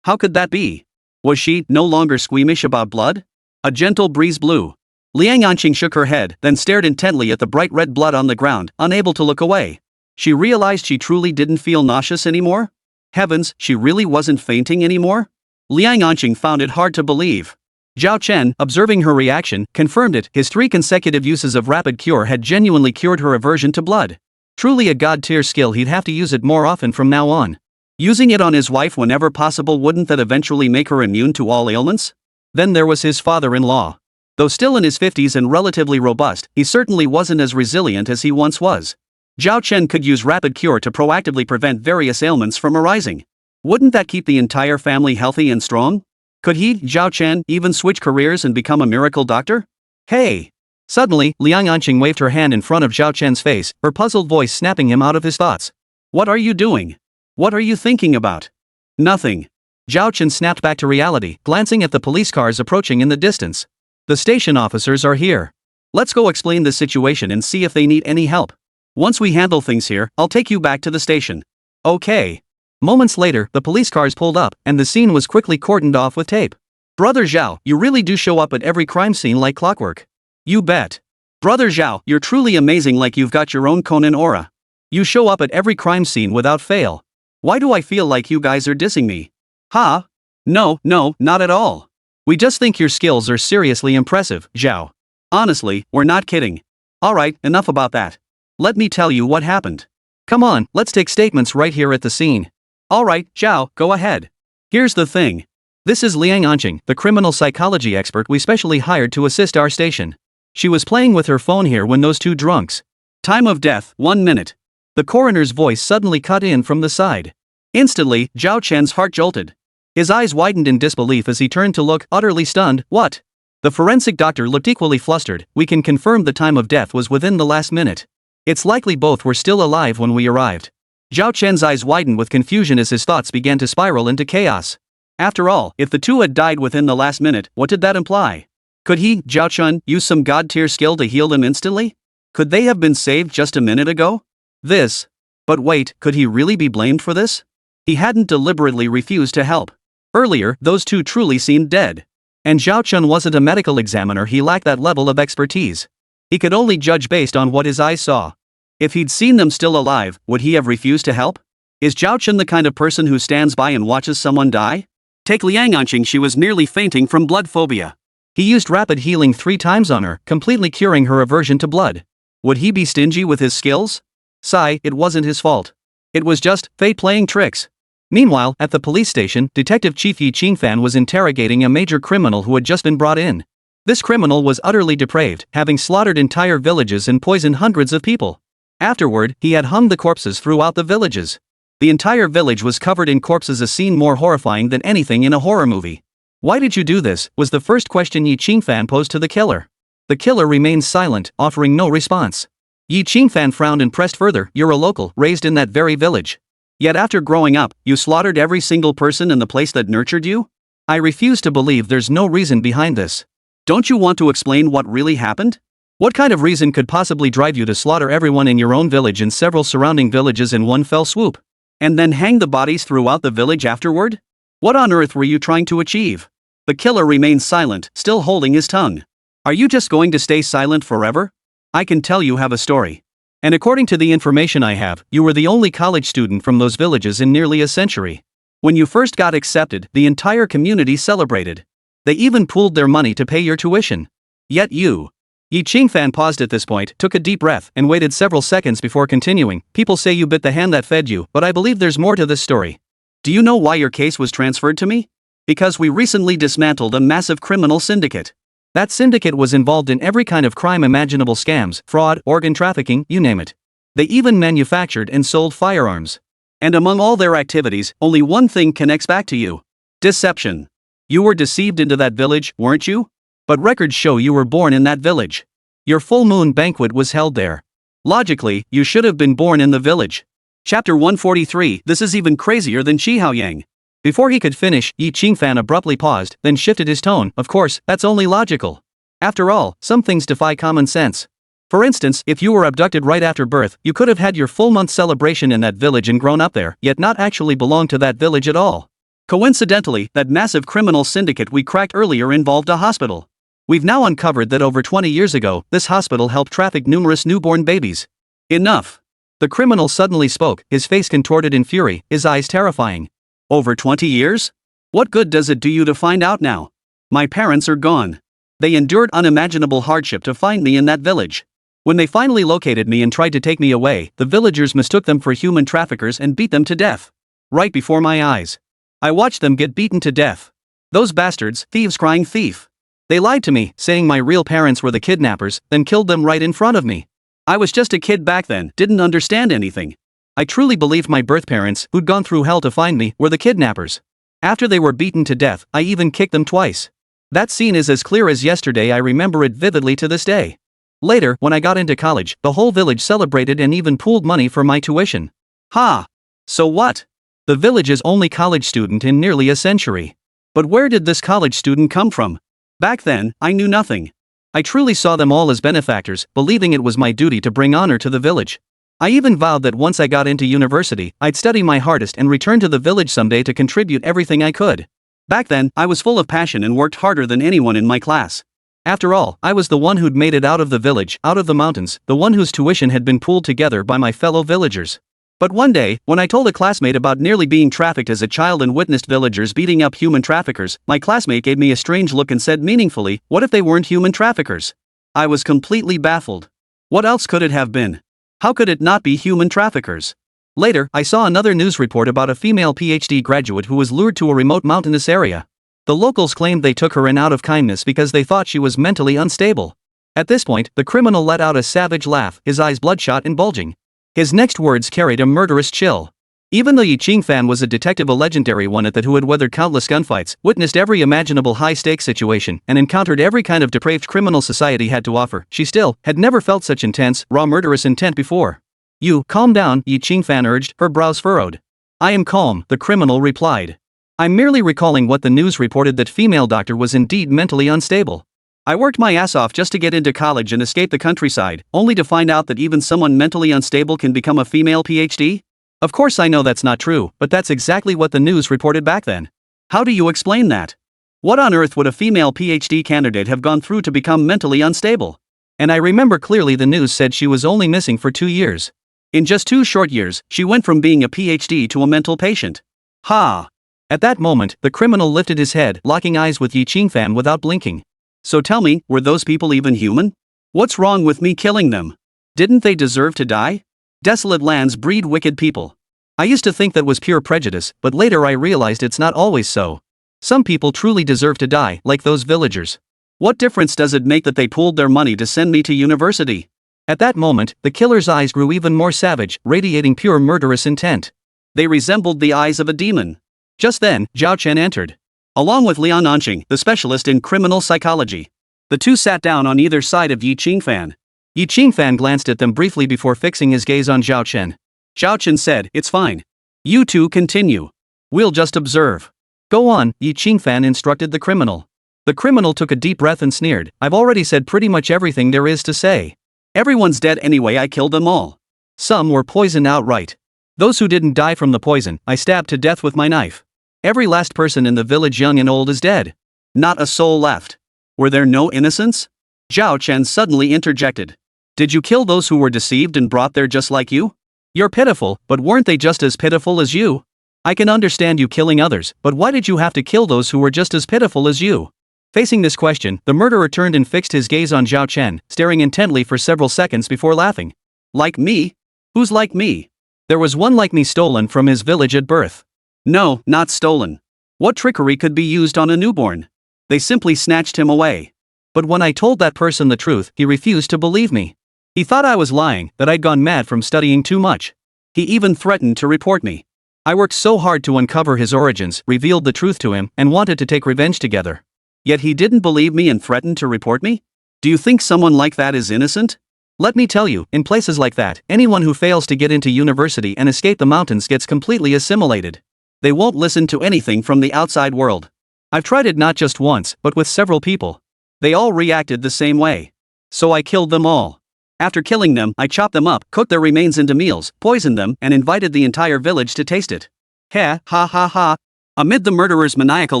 could that be? Was she no longer squeamish about blood? A gentle breeze blew. Liang Anqing shook her head, then stared intently at the bright red blood on the ground, unable to look away. She realized she truly didn't feel nauseous anymore? Heavens, she really wasn't fainting anymore? Liang Anqing found it hard to believe. Zhao Chen, observing her reaction, confirmed it. His 3 consecutive uses of rapid cure had genuinely cured her aversion to blood. Truly a god-tier skill. He'd have to use it more often from now on. Using it on his wife whenever possible, wouldn't that eventually make her immune to all ailments? Then there was his father-in-law. Though still in his 50s and relatively robust, he certainly wasn't as resilient as he once was. Zhao Chen could use rapid cure to proactively prevent various ailments from arising. Wouldn't that keep the entire family healthy and strong? Could he, Zhao Chen, even switch careers and become a miracle doctor? Hey! Suddenly, Liang Anqing waved her hand in front of Zhao Chen's face, her puzzled voice snapping him out of his thoughts. What are you doing? What are you thinking about? Nothing. Zhao Chen snapped back to reality, glancing at the police cars approaching in the distance. The station officers are here. Let's go explain the situation and see if they need any help. Once we handle things here, I'll take you back to the station. Okay. Moments later, the police cars pulled up, and the scene was quickly cordoned off with tape. Brother Zhao, you really do show up at every crime scene like clockwork. You bet. Brother Zhao, you're truly amazing, like you've got your own Conan aura. You show up at every crime scene without fail. Why do I feel like you guys are dissing me? Huh? No, not at all. We just think your skills are seriously impressive, Zhao. Honestly, we're not kidding. Alright, enough about that. Let me tell you what happened. Come on, let's take statements right here at the scene. Alright, Zhao, go ahead. Here's the thing. This is Liang Anqing, the criminal psychology expert we specially hired to assist our station. She was playing with her phone here when those 2 drunks. Time of death, 1 minute. The coroner's voice suddenly cut in from the side. Instantly, Zhao Chen's heart jolted. His eyes widened in disbelief as he turned to look, utterly stunned. What? The forensic doctor looked equally flustered. We can confirm the time of death was within the last minute. It's likely both were still alive when we arrived. Zhao Chen's eyes widened with confusion as his thoughts began to spiral into chaos. After all, if the 2 had died within the last minute, what did that imply? Could he, Zhao Chen, use some god-tier skill to heal them instantly? Could they have been saved just a minute ago? But wait, could he really be blamed for this? He hadn't deliberately refused to help. Earlier, those 2 truly seemed dead. And Zhao Chen wasn't a medical examiner, he lacked that level of expertise. He could only judge based on what his eyes saw. If he'd seen them still alive, would he have refused to help? Is Zhao Chen the kind of person who stands by and watches someone die? Take Liang Anqing, she was nearly fainting from blood phobia. He used rapid healing 3 times on her, completely curing her aversion to blood. Would he be stingy with his skills? Sigh, it wasn't his fault. It was just fate playing tricks. Meanwhile, at the police station, Detective Chief Yi Qingfan was interrogating a major criminal who had just been brought in. This criminal was utterly depraved, having slaughtered entire villages and poisoned hundreds of people. Afterward, he had hung the corpses throughout the villages. The entire village was covered in corpses, a scene more horrifying than anything in a horror movie. Why did you do this? Was the first question Yi Qingfan posed to the killer. The killer remained silent, offering no response. Yi Qingfan frowned and pressed further. You're a local, raised in that very village. Yet after growing up, you slaughtered every single person in the place that nurtured you? I refuse to believe there's no reason behind this. Don't you want to explain what really happened? What kind of reason could possibly drive you to slaughter everyone in your own village and several surrounding villages in one fell swoop? And then hang the bodies throughout the village afterward? What on earth were you trying to achieve? The killer remained silent, still holding his tongue. Are you just going to stay silent forever? I can tell you have a story. And according to the information I have, you were the only college student from those villages in nearly a century. When you first got accepted, the entire community celebrated. They even pooled their money to pay your tuition. Yet you. Yi Qingfan paused at this point, took a deep breath, and waited several seconds before continuing. People say you bit the hand that fed you, but I believe there's more to this story. Do you know why your case was transferred to me? Because we recently dismantled a massive criminal syndicate. That syndicate was involved in every kind of crime imaginable: scams, fraud, organ trafficking, you name it. They even manufactured and sold firearms. And among all their activities, only one thing connects back to you. Deception. You were deceived into that village, weren't you? But records show you were born in that village. Your full moon banquet was held there. Logically, you should have been born in the village. Chapter 143. This is even crazier than Qihaoyang. Before he could finish, Yi Qingfan abruptly paused, then shifted his tone. Of course, that's only logical. After all, some things defy common sense. For instance, if you were abducted right after birth, you could have had your full month celebration in that village and grown up there, yet not actually belong to that village at all. Coincidentally, that massive criminal syndicate we cracked earlier involved a hospital. We've now uncovered that over 20 years ago, this hospital helped traffic numerous newborn babies. Enough. The criminal suddenly spoke, his face contorted in fury, his eyes terrifying. Over 20 years? What good does it do you to find out now? My parents are gone. They endured unimaginable hardship to find me in that village. When they finally located me and tried to take me away, the villagers mistook them for human traffickers and beat them to death. Right before my eyes. I watched them get beaten to death. Those bastards, thieves crying thief. They lied to me, saying my real parents were the kidnappers, then killed them right in front of me. I was just a kid back then, didn't understand anything. I truly believed my birth parents, who'd gone through hell to find me, were the kidnappers. After they were beaten to death, I even kicked them twice. That scene is as clear as yesterday. I remember it vividly to this day. Later, when I got into college, the whole village celebrated and even pooled money for my tuition. Ha! So what? The village's only college student in nearly a century. But where did this college student come from? Back then, I knew nothing. I truly saw them all as benefactors, believing it was my duty to bring honor to the village. I even vowed that once I got into university, I'd study my hardest and return to the village someday to contribute everything I could. Back then, I was full of passion and worked harder than anyone in my class. After all, I was the one who'd made it out of the village, out of the mountains, the one whose tuition had been pooled together by my fellow villagers. But one day, when I told a classmate about nearly being trafficked as a child and witnessed villagers beating up human traffickers, my classmate gave me a strange look and said meaningfully, "What if they weren't human traffickers?" I was completely baffled. What else could it have been? How could it not be human traffickers? Later, I saw another news report about a female PhD graduate who was lured to a remote mountainous area. The locals claimed they took her in out of kindness because they thought she was mentally unstable. At this point, the criminal let out a savage laugh, his eyes bloodshot and bulging. His next words carried a murderous chill. Even though Yi Qingfan was a detective, a legendary one at that, who had weathered countless gunfights, witnessed every imaginable high-stakes situation, and encountered every kind of depraved criminal society had to offer, she still had never felt such intense, raw murderous intent before. "You, calm down," Yi Qingfan urged, her brows furrowed. "I am calm," the criminal replied. "I'm merely recalling what the news reported, that female doctor was indeed mentally unstable. I worked my ass off just to get into college and escape the countryside, only to find out that even someone mentally unstable can become a female PhD? Of course I know that's not true, but that's exactly what the news reported back then. How do you explain that? What on earth would a female PhD candidate have gone through to become mentally unstable? And I remember clearly the news said she was only missing for 2 years. In just 2 short years, she went from being a PhD to a mental patient. Ha! At that moment, the criminal lifted his head, locking eyes with Yi Qingfan without blinking. So tell me, were those people even human? What's wrong with me killing them? Didn't they deserve to die? Desolate lands breed wicked people. I used to think that was pure prejudice, but later I realized it's not always so. Some people truly deserve to die, like those villagers. What difference does it make that they pooled their money to send me to university?" At that moment, the killer's eyes grew even more savage, radiating pure murderous intent. They resembled the eyes of a demon. Just then, Zhao Chen entered. Along with Lian Anqing, the specialist in criminal psychology. The two sat down on either side of Yi Qingfan. Yi Qingfan glanced at them briefly before fixing his gaze on Zhao Chen. Zhao Chen said, "It's fine. You two continue. We'll just observe." "Go on," Yi Qingfan instructed the criminal. The criminal took a deep breath and sneered, "I've already said pretty much everything there is to say. Everyone's dead anyway, I killed them all. Some were poisoned outright. Those who didn't die from the poison, I stabbed to death with my knife. Every last person in the village, young and old, is dead. Not a soul left. Were there no innocents?" Zhao Chen suddenly interjected. "Did you kill those who were deceived and brought there just like you? You're pitiful, but weren't they just as pitiful as you? I can understand you killing others, but why did you have to kill those who were just as pitiful as you?" Facing this question, the murderer turned and fixed his gaze on Zhao Chen, staring intently for several seconds before laughing. "Like me? Who's like me? There was one like me stolen from his village at birth. No, not stolen. What trickery could be used on a newborn? They simply snatched him away. But when I told that person the truth, he refused to believe me. He thought I was lying, that I'd gone mad from studying too much. He even threatened to report me. I worked so hard to uncover his origins, revealed the truth to him, and wanted to take revenge together. Yet he didn't believe me and threatened to report me? Do you think someone like that is innocent? Let me tell you, in places like that, anyone who fails to get into university and escape the mountains gets completely assimilated. They won't listen to anything from the outside world. I've tried it not just once, but with several people. They all reacted the same way. So I killed them all. After killing them, I chopped them up, cooked their remains into meals, poisoned them, and invited the entire village to taste it." Ha ha ha. Amid the murderer's maniacal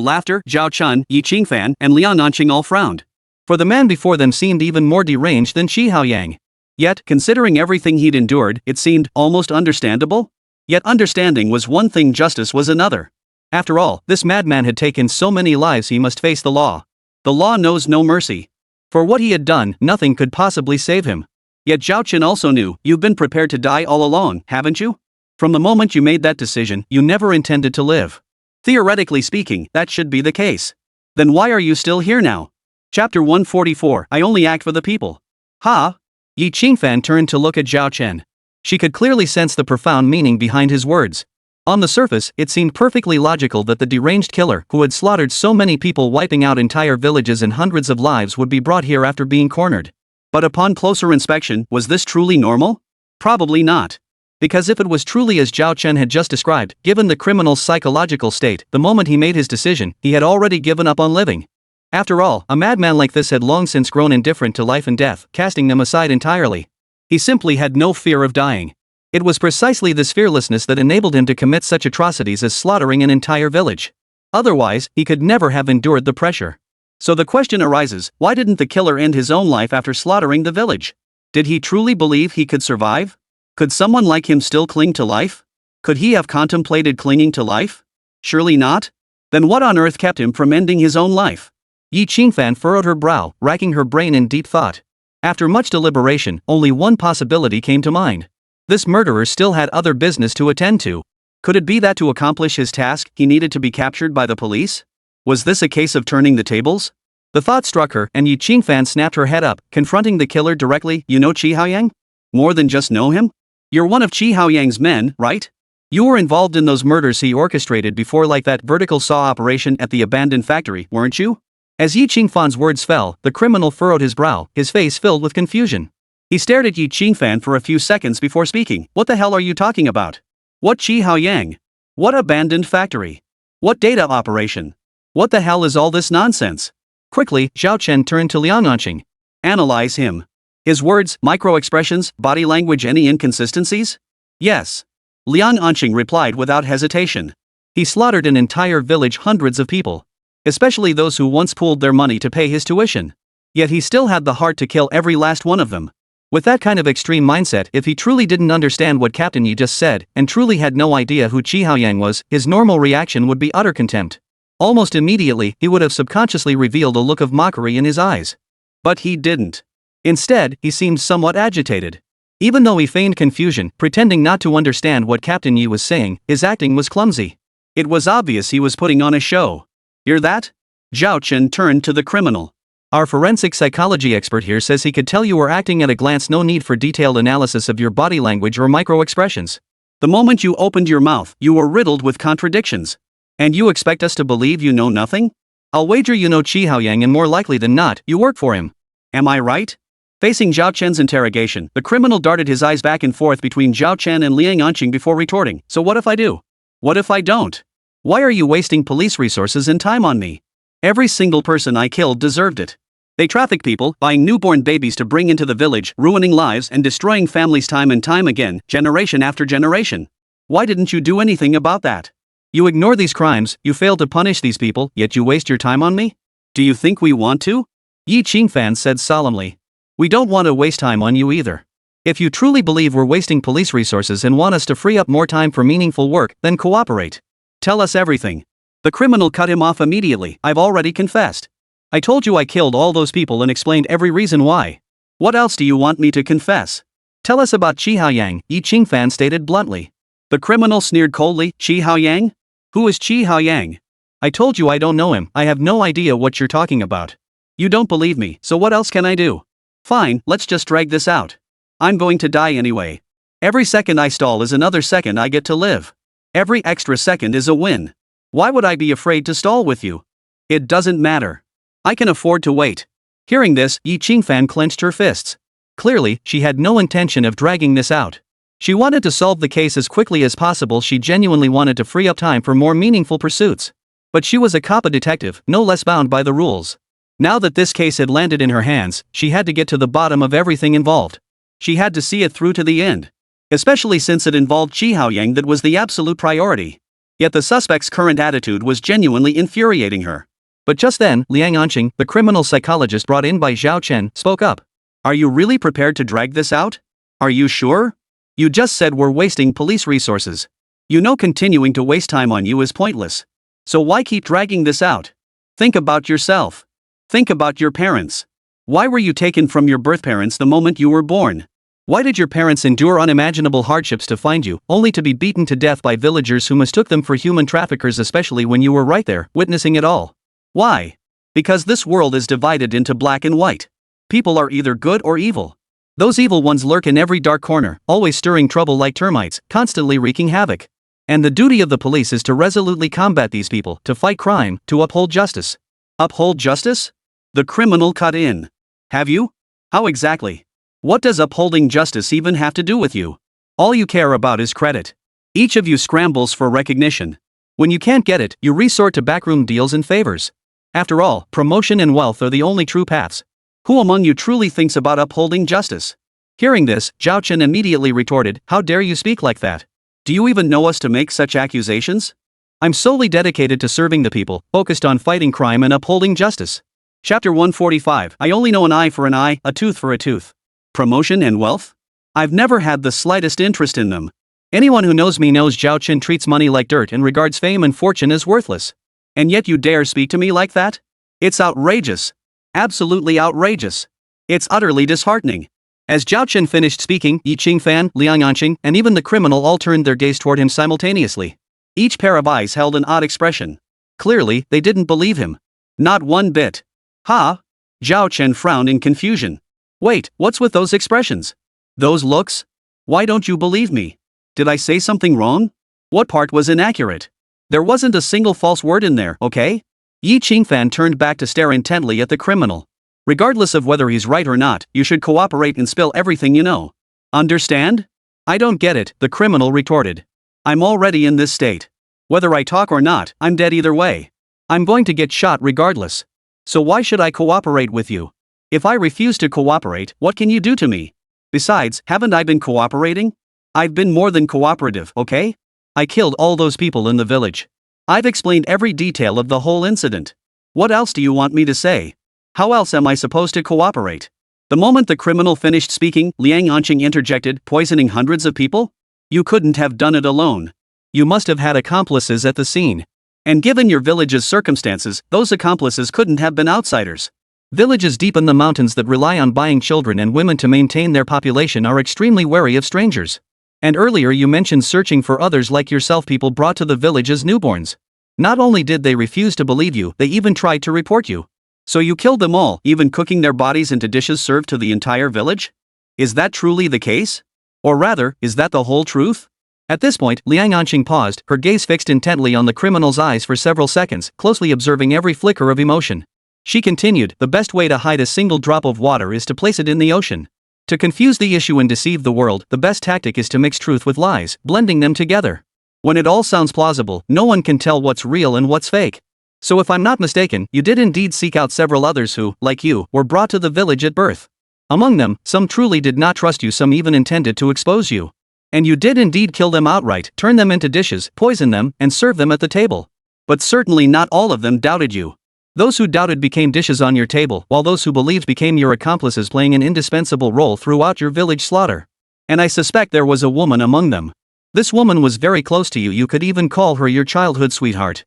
laughter, Zhao Chen, Yi Qingfan, and Lian Anqing all frowned. For the man before them seemed even more deranged than Qi Haoyang. Yet, considering everything he'd endured, it seemed almost understandable? Yet understanding was one thing, justice was another. After all, this madman had taken so many lives, he must face the law. The law knows no mercy. For what he had done, nothing could possibly save him. Yet Zhao Chen also knew, you've been prepared to die all along, haven't you? From the moment you made that decision, you never intended to live. Theoretically speaking, that should be the case. Then why are you still here now? Chapter 144, I only act for the people. Ha! Yi Qingfan turned to look at Zhao Chen. She could clearly sense the profound meaning behind his words. On the surface, it seemed perfectly logical that the deranged killer who had slaughtered so many people, wiping out entire villages and hundreds of lives, would be brought here after being cornered. But upon closer inspection, was this truly normal? Probably not. Because if it was truly as Zhao Chen had just described, given the criminal's psychological state, the moment he made his decision, he had already given up on living. After all, a madman like this had long since grown indifferent to life and death, casting them aside entirely. He simply had no fear of dying. It was precisely this fearlessness that enabled him to commit such atrocities as slaughtering an entire village. Otherwise, he could never have endured the pressure. So the question arises, why didn't the killer end his own life after slaughtering the village? Did he truly believe he could survive? Could someone like him still cling to life? Could he have contemplated clinging to life? Surely not. Then what on earth kept him from ending his own life? Yi Qingfan furrowed her brow, racking her brain in deep thought. After much deliberation, only one possibility came to mind. This murderer still had other business to attend to. Could it be that to accomplish his task, he needed to be captured by the police? Was this a case of turning the tables? The thought struck her, and Yi Qingfan snapped her head up, confronting the killer directly. You know Qi Haoyang? More than just know him? You're one of Qi Haoyang's men, right? You were involved in those murders he orchestrated before, like that vertical saw operation at the abandoned factory, weren't you? As Yi Qingfan's words fell, the criminal furrowed his brow, his face filled with confusion. He stared at Yi Qingfan for a few seconds before speaking. What the hell are you talking about? What Qi Haoyang? What abandoned factory? What data operation? What the hell is all this nonsense? Quickly, Zhao Chen turned to Liang Anqing. Analyze him. His words, micro-expressions, body language, any inconsistencies? Yes. Liang Anqing replied without hesitation. He slaughtered an entire village, hundreds of people. Especially those who once pooled their money to pay his tuition. Yet he still had the heart to kill every last one of them. With that kind of extreme mindset, if he truly didn't understand what Captain Yi just said, and truly had no idea who Qi Haoyang was, his normal reaction would be utter contempt. Almost immediately, he would have subconsciously revealed a look of mockery in his eyes. But he didn't. Instead, he seemed somewhat agitated. Even though he feigned confusion, pretending not to understand what Captain Yi was saying, his acting was clumsy. It was obvious he was putting on a show. Hear that? Zhao Chen turned to the criminal. Our forensic psychology expert here says he could tell you were acting at a glance, no need for detailed analysis of your body language or micro-expressions. The moment you opened your mouth, you were riddled with contradictions. And you expect us to believe you know nothing? I'll wager you know Qi Haoyang, and more likely than not, you work for him. Am I right? Facing Zhao Chen's interrogation, the criminal darted his eyes back and forth between Zhao Chen and Liang Anqing before retorting. So what if I do? What if I don't? Why are you wasting police resources and time on me? Every single person I killed deserved it. They traffic people, buying newborn babies to bring into the village, ruining lives and destroying families time and time again, generation after generation. Why didn't you do anything about that? You ignore these crimes, you fail to punish these people, yet you waste your time on me? Do you think we want to? Yi Qingfan said solemnly. We don't want to waste time on you either. If you truly believe we're wasting police resources and want us to free up more time for meaningful work, then cooperate. Tell us everything. The criminal cut him off immediately. I've already confessed. I told you I killed all those people and explained every reason why. What else do you want me to confess? Tell us about Qi Haoyang, Yi Qingfan stated bluntly. The criminal sneered coldly. Qi Haoyang? Who is Qi Haoyang? I told you I don't know him. I have no idea what you're talking about. You don't believe me, so what else can I do? Fine, let's just drag this out. I'm going to die anyway. Every second I stall is another second I get to live. Every extra second is a win. Why would I be afraid to stall with you? It doesn't matter. I can afford to wait. Hearing this, Yi Qingfan clenched her fists. Clearly, she had no intention of dragging this out. She wanted to solve the case as quickly as possible. She genuinely wanted to free up time for more meaningful pursuits. But she was a COPPA detective, no less bound by the rules. Now that this case had landed in her hands, she had to get to the bottom of everything involved. She had to see it through to the end. Especially since it involved Qi Haoyang, that was the absolute priority. Yet the suspect's current attitude was genuinely infuriating her. But just then, Liang Anqing, the criminal psychologist brought in by Zhao Chen, spoke up. Are you really prepared to drag this out? Are you sure? You just said we're wasting police resources. You know continuing to waste time on you is pointless. So why keep dragging this out? Think about yourself. Think about your parents. Why were you taken from your birth parents the moment you were born? Why did your parents endure unimaginable hardships to find you, only to be beaten to death by villagers who mistook them for human traffickers, especially when you were right there, witnessing it all? Why? Because this world is divided into black and white. People are either good or evil. Those evil ones lurk in every dark corner, always stirring trouble like termites, constantly wreaking havoc. And the duty of the police is to resolutely combat these people, to fight crime, to uphold justice. Uphold justice? The criminal cut in. Have you? How exactly? What does upholding justice even have to do with you? All you care about is credit. Each of you scrambles for recognition. When you can't get it, you resort to backroom deals and favors. After all, promotion and wealth are the only true paths. Who among you truly thinks about upholding justice? Hearing this, Zhao Chen immediately retorted, how dare you speak like that? Do you even know us to make such accusations? I'm solely dedicated to serving the people, focused on fighting crime and upholding justice. Chapter 145. I only know an eye for an eye, a tooth for a tooth. Promotion and wealth? I've never had the slightest interest in them. Anyone who knows me knows Zhao Chen treats money like dirt and regards fame and fortune as worthless. And yet you dare speak to me like that? It's outrageous. Absolutely outrageous. It's utterly disheartening. As Zhao Chen finished speaking, Yi Qingfan, Liang Anqing, and even the criminal all turned their gaze toward him simultaneously. Each pair of eyes held an odd expression. Clearly, they didn't believe him. Not one bit. Ha? Zhao Chen frowned in confusion. Wait, what's with those expressions? Those looks? Why don't you believe me? Did I say something wrong? What part was inaccurate? There wasn't a single false word in there, okay? Yi Qingfan turned back to stare intently at the criminal. Regardless of whether he's right or not, you should cooperate and spill everything you know. Understand? I don't get it, the criminal retorted. I'm already in this state. Whether I talk or not, I'm dead either way. I'm going to get shot regardless. So why should I cooperate with you? If I refuse to cooperate, what can you do to me? Besides, haven't I been cooperating? I've been more than cooperative, okay? I killed all those people in the village. I've explained every detail of the whole incident. What else do you want me to say? How else am I supposed to cooperate? The moment the criminal finished speaking, Liang Anqing interjected, poisoning hundreds of people? You couldn't have done it alone. You must have had accomplices at the scene. And given your village's circumstances, those accomplices couldn't have been outsiders. Villages deep in the mountains that rely on buying children and women to maintain their population are extremely wary of strangers. And earlier you mentioned searching for others like yourself, people brought to the village as newborns. Not only did they refuse to believe you, they even tried to report you. So you killed them all, even cooking their bodies into dishes served to the entire village? Is that truly the case? Or rather, is that the whole truth? At this point, Liang Anqing paused, her gaze fixed intently on the criminal's eyes for several seconds, closely observing every flicker of emotion. She continued, the best way to hide a single drop of water is to place it in the ocean. To confuse the issue and deceive the world, the best tactic is to mix truth with lies, blending them together. When it all sounds plausible, no one can tell what's real and what's fake. So if I'm not mistaken, you did indeed seek out several others who, like you, were brought to the village at birth. Among them, some truly did not trust you, some even intended to expose you. And you did indeed kill them outright, turn them into dishes, poison them, and serve them at the table. But certainly not all of them doubted you. Those who doubted became dishes on your table, while those who believed became your accomplices, playing an indispensable role throughout your village slaughter. And I suspect there was a woman among them. This woman was very close to you, you could even call her your childhood sweetheart.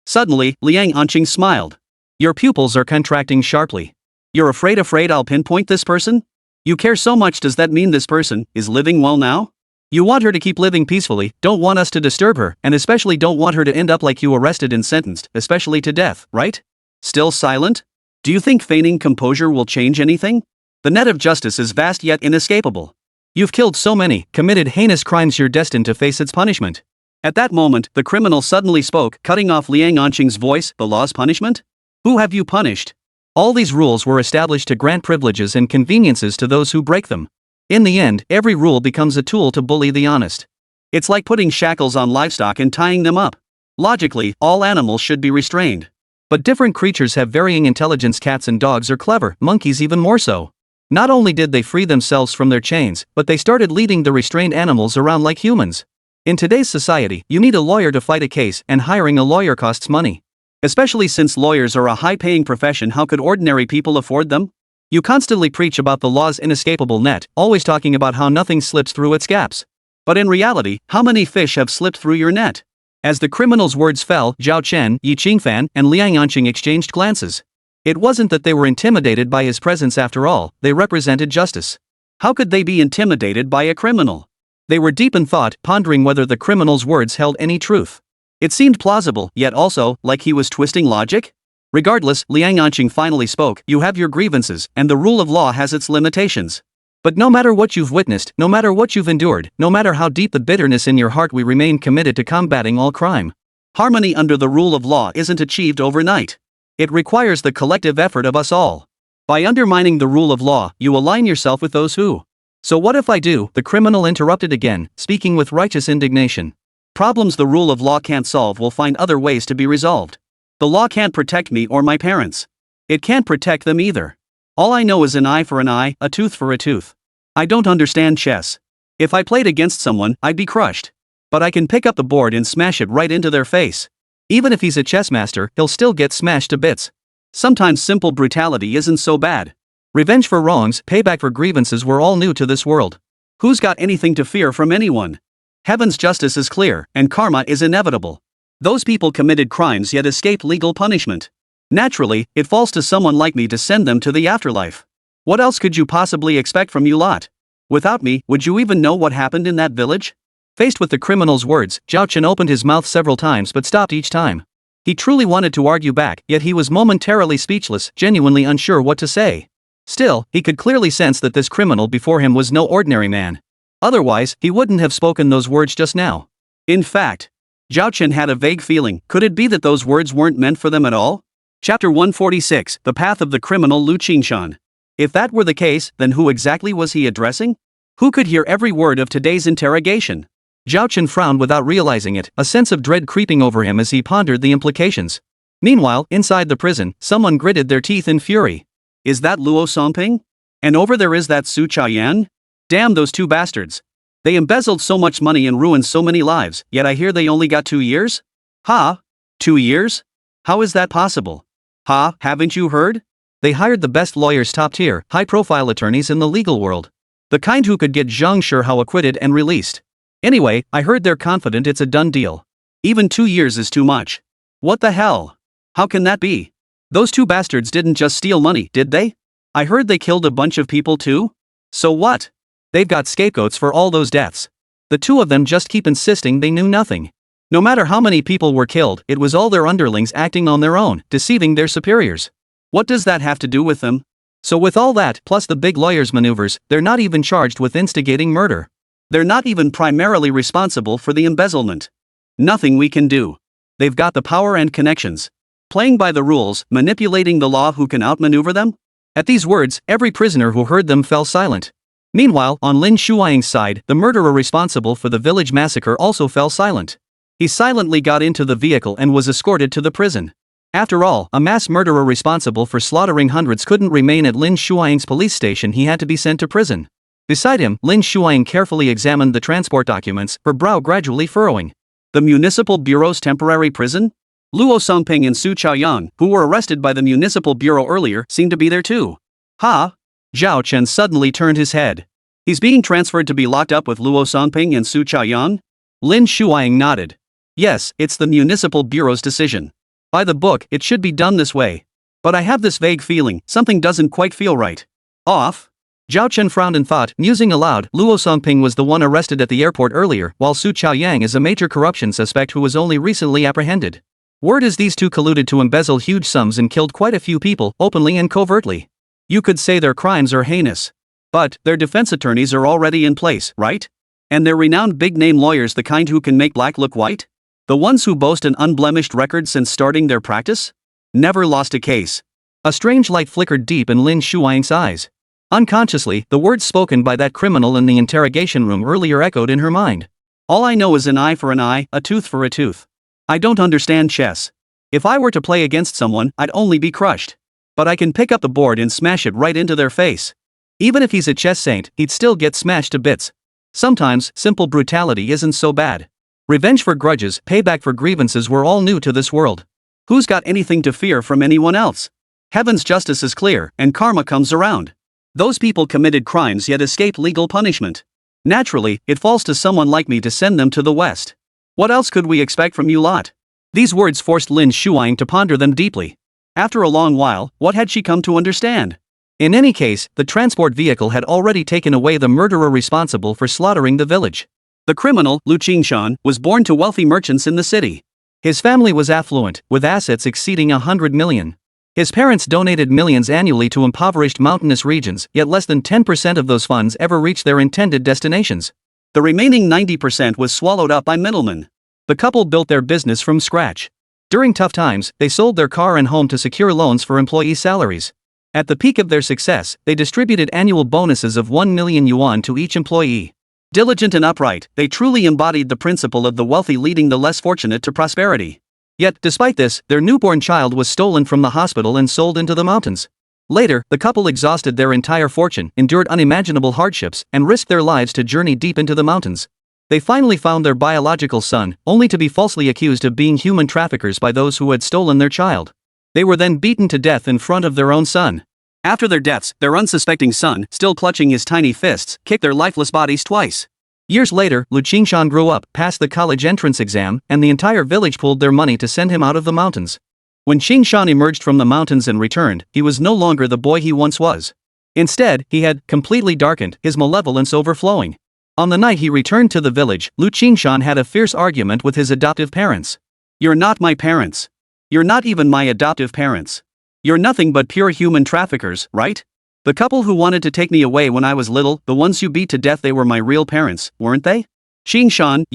Suddenly, Liang Anqing smiled. Your pupils are contracting sharply. You're afraid I'll pinpoint this person? You care so much, does that mean this person is living well now? You want her to keep living peacefully, don't want us to disturb her, and especially don't want her to end up like you, arrested and sentenced, especially to death, right? Still silent? Do you think feigning composure will change anything? The net of justice is vast yet inescapable. You've killed so many, committed heinous crimes, you're destined to face its punishment. At that moment, the criminal suddenly spoke, cutting off Liang Anqing's voice, the law's punishment? Who have you punished? All these rules were established to grant privileges and conveniences to those who break them. In the end, every rule becomes a tool to bully the honest. It's like putting shackles on livestock and tying them up. Logically, all animals should be restrained. But different creatures have varying intelligence. Cats and dogs are clever, monkeys even more so. Not only did they free themselves from their chains, but they started leading the restrained animals around like humans. In today's society, you need a lawyer to fight a case, and hiring a lawyer costs money. Especially since lawyers are a high-paying profession, how could ordinary people afford them? You constantly preach about the law's inescapable net, always talking about how nothing slips through its gaps. But in reality, how many fish have slipped through your net? As the criminal's words fell, Zhao Chen, Yi Qingfan, and Liang Yanqing exchanged glances. It wasn't that they were intimidated by his presence after all, they represented justice. How could they be intimidated by a criminal? They were deep in thought, pondering whether the criminal's words held any truth. It seemed plausible, yet also, like he was twisting logic? Regardless, Liang Yanqing finally spoke. You have your grievances, and the rule of law has its limitations. But no matter what you've witnessed, no matter what you've endured, no matter how deep the bitterness in your heart, we remain committed to combating all crime. Harmony under the rule of law isn't achieved overnight. It requires the collective effort of us all. By undermining the rule of law, you align yourself with those who. So what if I do? The criminal interrupted again, speaking with righteous indignation. Problems the rule of law can't solve will find other ways to be resolved. The law can't protect me or my parents. It can't protect them either. All I know is an eye for an eye, a tooth for a tooth. I don't understand chess. If I played against someone, I'd be crushed. But I can pick up the board and smash it right into their face. Even if he's a chess master, he'll still get smashed to bits. Sometimes simple brutality isn't so bad. Revenge for wrongs, payback for grievances were all new to this world. Who's got anything to fear from anyone? Heaven's justice is clear, and karma is inevitable. Those people committed crimes yet escaped legal punishment. Naturally, it falls to someone like me to send them to the afterlife. What else could you possibly expect from you lot? Without me, would you even know what happened in that village? Faced with the criminal's words, Zhao Chen opened his mouth several times but stopped each time. He truly wanted to argue back, yet he was momentarily speechless, genuinely unsure what to say. Still, he could clearly sense that this criminal before him was no ordinary man. Otherwise, he wouldn't have spoken those words just now. In fact, Zhao Chen had a vague feeling. Could it be that those words weren't meant for them at all? Chapter 146, The Path of the Criminal Lu Qingshan. If that were the case, then who exactly was he addressing? Who could hear every word of today's interrogation? Zhao Chen frowned without realizing it, a sense of dread creeping over him as he pondered the implications. Meanwhile, inside the prison, someone gritted their teeth in fury. Is that Luo Songping? And over there is that Su Chaoyan? Damn those two bastards. They embezzled so much money and ruined so many lives, yet I hear they only got 2 years? Ha? 2 years? How is that possible? Ha, haven't you heard? They hired the best lawyers, top-tier, high-profile attorneys in the legal world. The kind who could get Zhang Shihao acquitted and released. Anyway, I heard they're confident it's a done deal. Even 2 years is too much. What the hell? How can that be? Those two bastards didn't just steal money, did they? I heard they killed a bunch of people too? So what? They've got scapegoats for all those deaths. The two of them just keep insisting they knew nothing. No matter how many people were killed, it was all their underlings acting on their own, deceiving their superiors. What does that have to do with them? So with all that, plus the big lawyer's maneuvers, they're not even charged with instigating murder. They're not even primarily responsible for the embezzlement. Nothing we can do. They've got the power and connections. Playing by the rules, manipulating the law. Who can outmaneuver them? At these words, every prisoner who heard them fell silent. Meanwhile, on Lin Shuaing's side, the murderer responsible for the village massacre also fell silent. He silently got into the vehicle and was escorted to the prison. After all, a mass murderer responsible for slaughtering hundreds couldn't remain at Lin Shuaing's police station. He had to be sent to prison. Beside him, Lin Shuaing carefully examined the transport documents, her brow gradually furrowing. The Municipal Bureau's temporary prison? Luo Songping and Su Chaoyang, who were arrested by the Municipal Bureau earlier, seemed to be there too. Ha! Zhao Chen suddenly turned his head. He's being transferred to be locked up with Luo Songping and Su Chaoyang? Lin Shuaing nodded. Yes, it's the Municipal Bureau's decision. By the book, it should be done this way. But I have this vague feeling, something doesn't quite feel right. Off? Zhao Chen frowned and thought, musing aloud. Luo Songping was the one arrested at the airport earlier, while Su Chaoyang is a major corruption suspect who was only recently apprehended. Word is these two colluded to embezzle huge sums and killed quite a few people, openly and covertly. You could say their crimes are heinous. But, their defense attorneys are already in place, right? And they're renowned big-name lawyers, the kind who can make black look white? The ones who boast an unblemished record since starting their practice? Never lost a case. A strange light flickered deep in Lin Shuaing's eyes. Unconsciously, the words spoken by that criminal in the interrogation room earlier echoed in her mind. All I know is an eye for an eye, a tooth for a tooth. I don't understand chess. If I were to play against someone, I'd only be crushed. But I can pick up the board and smash it right into their face. Even if he's a chess saint, he'd still get smashed to bits. Sometimes, simple brutality isn't so bad. Revenge for grudges, payback for grievances were all new to this world. Who's got anything to fear from anyone else? Heaven's justice is clear, and karma comes around. Those people committed crimes yet escaped legal punishment. Naturally, it falls to someone like me to send them to the West. What else could we expect from you lot? These words forced Lin Shuang to ponder them deeply. After a long while, what had she come to understand? In any case, the transport vehicle had already taken away the murderer responsible for slaughtering the village. The criminal, Lu Qingshan, was born to wealthy merchants in the city. His family was affluent, with assets exceeding 100 million. His parents donated millions annually to impoverished mountainous regions, yet less than 10% of those funds ever reached their intended destinations. The remaining 90% was swallowed up by middlemen. The couple built their business from scratch. During tough times, they sold their car and home to secure loans for employee salaries. At the peak of their success, they distributed annual bonuses of 1 million yuan to each employee. Diligent and upright, they truly embodied the principle of the wealthy leading the less fortunate to prosperity. Yet, despite this, their newborn child was stolen from the hospital and sold into the mountains. Later, the couple exhausted their entire fortune, endured unimaginable hardships, and risked their lives to journey deep into the mountains. They finally found their biological son, only to be falsely accused of being human traffickers by those who had stolen their child. They were then beaten to death in front of their own son. After their deaths, their unsuspecting son, still clutching his tiny fists, kicked their lifeless bodies twice. Years later, Lu Qingshan grew up, passed the college entrance exam, and the entire village pooled their money to send him out of the mountains. When Qingshan emerged from the mountains and returned, he was no longer the boy he once was. Instead, he had completely darkened, his malevolence overflowing. On the night he returned to the village, Lu Qingshan had a fierce argument with his adoptive parents. "You're not my parents. You're not even my adoptive parents. You're nothing but pure human traffickers, right? The couple who wanted to take me away when I was little, the ones you beat to death, they were my real parents, weren't they? Qingshan,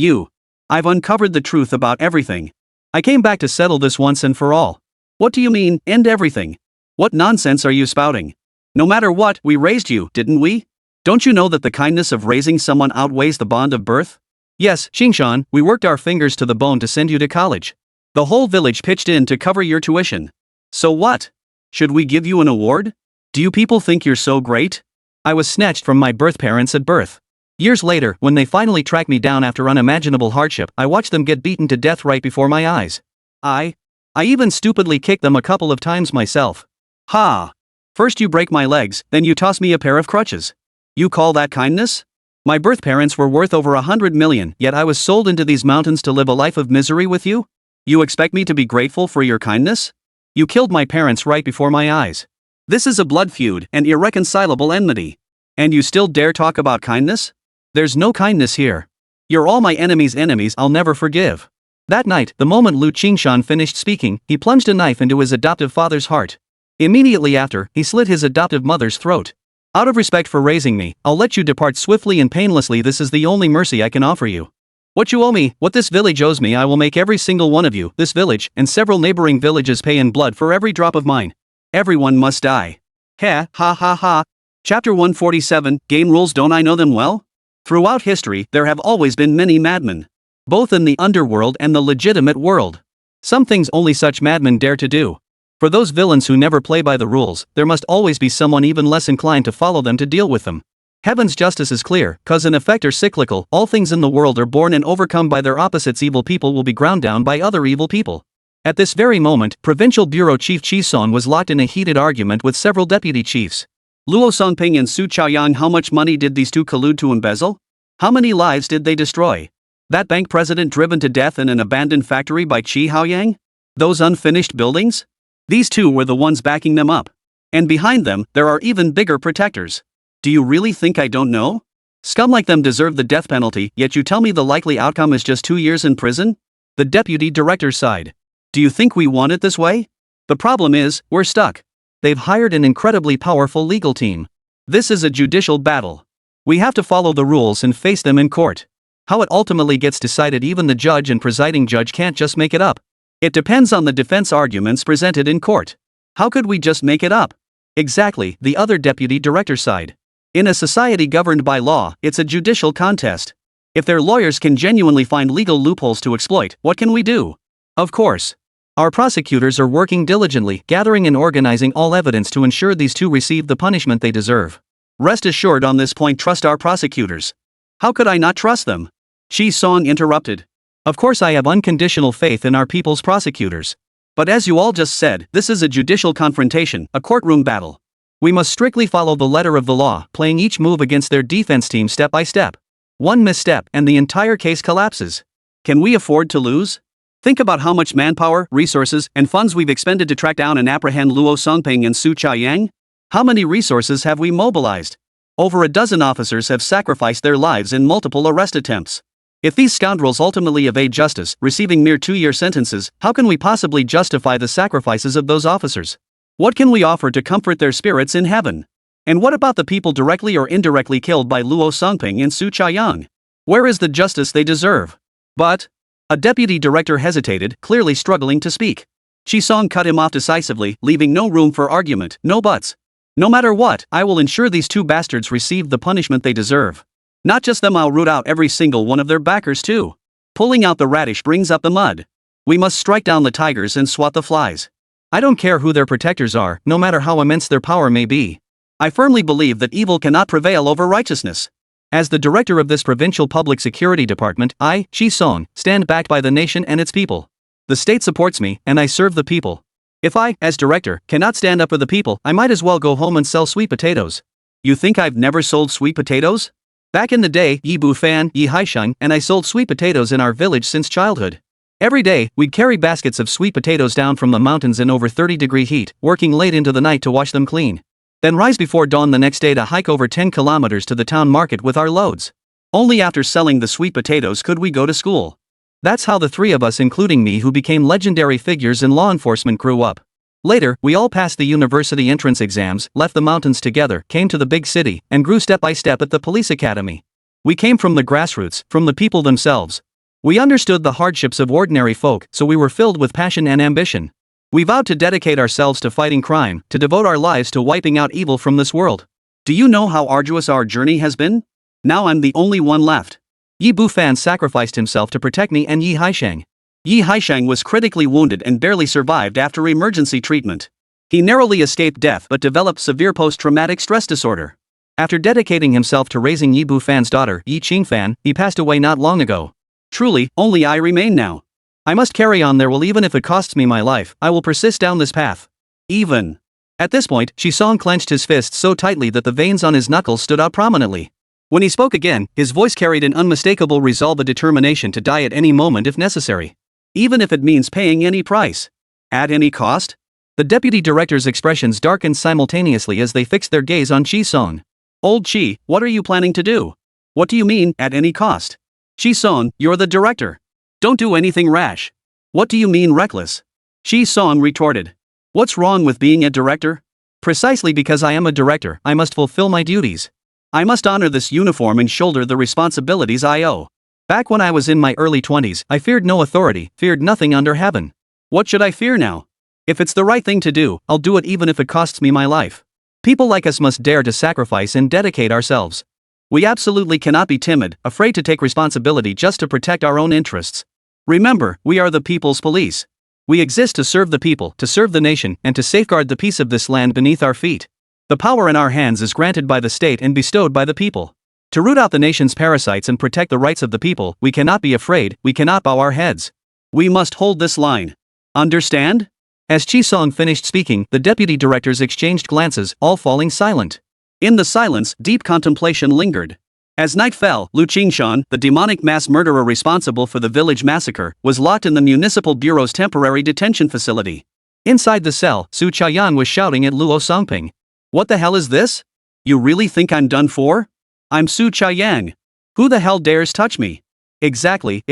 I've uncovered the truth about everything. I came back to settle this once and for all." "What do you mean, end everything? What nonsense are you spouting? No matter what, we raised you, didn't we? Don't you know that the kindness of raising someone outweighs the bond of birth?" "Yes, Qingshan, we worked our fingers to the bone to send you to college. The whole village pitched in to cover your tuition. So what? Should we give you an award? Do you people think you're so great? I was snatched from my birth parents at birth. Years later, when they finally tracked me down after unimaginable hardship, I watched them get beaten to death right before my eyes. I even stupidly kicked them a couple of times myself. Ha! First you break my legs, then you toss me a pair of crutches. You call that kindness? My birth parents were worth over 100 million, yet I was sold into these mountains to live a life of misery with you? You expect me to be grateful for your kindness? You killed my parents right before my eyes. This is a blood feud, an irreconcilable enmity. And you still dare talk about kindness? There's no kindness here. You're all my enemies' enemies I'll never forgive." That night, the moment Lu Qingshan finished speaking, he plunged a knife into his adoptive father's heart. Immediately after, he slit his adoptive mother's throat. "Out of respect for raising me, I'll let you depart swiftly and painlessly. This is the only mercy I can offer you. What you owe me, what this village owes me, I will make every single one of you, this village, and several neighboring villages pay in blood for every drop of mine. Everyone must die." Ha ha. Chapter 147, Game Rules. Don't I know them well? Throughout history, there have always been many madmen. Both in the underworld and the legitimate world. Some things only such madmen dare to do. For those villains who never play by the rules, there must always be someone even less inclined to follow them to deal with them. Heaven's justice is clear, cause and effect are cyclical. All things in the world are born and overcome by their opposites. Evil people will be ground down by other evil people. At this very moment, Provincial Bureau Chief Chi Song was locked in a heated argument with several deputy chiefs. Luo Songping and Su Chaoyang. How much money did these two collude to embezzle? How many lives did they destroy? That bank president driven to death in an abandoned factory by Qi Haoyang? Those unfinished buildings? These two were the ones backing them up. And behind them, there are even bigger protectors. Do you really think I don't know? Scum like them deserve the death penalty, yet you tell me the likely outcome is just 2 years in prison? The deputy director sighed. Do you think we want it this way? The problem is, we're stuck. They've hired an incredibly powerful legal team. This is a judicial battle. We have to follow the rules and face them in court. How it ultimately gets decided, even the judge and presiding judge can't just make it up. It depends on the defense arguments presented in court. How could we just make it up? Exactly, the other deputy director sighed. In a society governed by law, it's a judicial contest. If their lawyers can genuinely find legal loopholes to exploit, what can we do? Of course. Our prosecutors are working diligently, gathering and organizing all evidence to ensure these two receive the punishment they deserve. Rest assured on this point, trust our prosecutors. How could I not trust them? Chi Song interrupted. Of course I have unconditional faith in our people's prosecutors. But as you all just said, this is a judicial confrontation, a courtroom battle. We must strictly follow the letter of the law, playing each move against their defense team step by step. One misstep, and the entire case collapses. Can we afford to lose? Think about how much manpower, resources, and funds we've expended to track down and apprehend Luo Songping and Su Chaiyang. How many resources have we mobilized? Over a dozen officers have sacrificed their lives in multiple arrest attempts. If these scoundrels ultimately evade justice, receiving mere 2-year sentences, how can we possibly justify the sacrifices of those officers? What can we offer to comfort their spirits in heaven? And what about the people directly or indirectly killed by Luo Songping and Su Chaiyang? Where is the justice they deserve? But a deputy director hesitated, clearly struggling to speak. Chi Song cut him off decisively, leaving no room for argument, no buts. No matter what, I will ensure these two bastards receive the punishment they deserve. Not just them, I'll root out every single one of their backers too. Pulling out the radish brings up the mud. We must strike down the tigers and swat the flies. I don't care who their protectors are, no matter how immense their power may be. I firmly believe that evil cannot prevail over righteousness. As the director of this provincial public security department, I, Chi Song, stand backed by the nation and its people. The state supports me, and I serve the people. If I, as director, cannot stand up for the people, I might as well go home and sell sweet potatoes. You think I've never sold sweet potatoes? Back in the day, Yi Bu Fan, Yi Haisheng, and I sold sweet potatoes in our village since childhood. Every day, we'd carry baskets of sweet potatoes down from the mountains in over 30-degree heat, working late into the night to wash them clean. Then rise before dawn the next day to hike over 10 kilometers to the town market with our loads. Only after selling the sweet potatoes could we go to school. That's how the three of us, including me, who became legendary figures in law enforcement, grew up. Later, we all passed the university entrance exams, left the mountains together, came to the big city, and grew step by step at the police academy. We came from the grassroots, from the people themselves. We understood the hardships of ordinary folk, so we were filled with passion and ambition. We vowed to dedicate ourselves to fighting crime, to devote our lives to wiping out evil from this world. Do you know how arduous our journey has been? Now I'm the only one left. Yi Bu Fan sacrificed himself to protect me and Yi Haisheng. Yi Haisheng was critically wounded and barely survived after emergency treatment. He narrowly escaped death but developed severe post-traumatic stress disorder. After dedicating himself to raising Yi Bu Fan's daughter, Yi Qingfan, he passed away not long ago. Truly, only I remain now. I must carry on there will even if it costs me my life, I will persist down this path. Even. At this point, Chi Song clenched his fists so tightly that the veins on his knuckles stood out prominently. When he spoke again, his voice carried an unmistakable resolve, a determination to die at any moment if necessary. Even if it means paying any price. At any cost? The deputy director's expressions darkened simultaneously as they fixed their gaze on Chi Song. Old Chi, what are you planning to do? What do you mean, at any cost? Chi Song, you're the director. Don't do anything rash. What do you mean reckless? Chi Song retorted. What's wrong with being a director? Precisely because I am a director, I must fulfill my duties. I must honor this uniform and shoulder the responsibilities I owe. Back when I was in my early 20s, I feared no authority, feared nothing under heaven. What should I fear now? If it's the right thing to do, I'll do it even if it costs me my life. People like us must dare to sacrifice and dedicate ourselves. We absolutely cannot be timid, afraid to take responsibility just to protect our own interests. Remember, we are the people's police. We exist to serve the people, to serve the nation, and to safeguard the peace of this land beneath our feet. The power in our hands is granted by the state and bestowed by the people. To root out the nation's parasites and protect the rights of the people, we cannot be afraid, we cannot bow our heads. We must hold this line. Understand? As Chi Song finished speaking, the deputy directors exchanged glances, all falling silent. In the silence, deep contemplation lingered. As night fell, Lu Qingshan, the demonic mass murderer responsible for the village massacre, was locked in the municipal bureau's temporary detention facility. Inside the cell, Su Chaiyang was shouting at Luo Songping. What the hell is this? You really think I'm done for? I'm Su Chaiyang. Who the hell dares touch me? Exactly.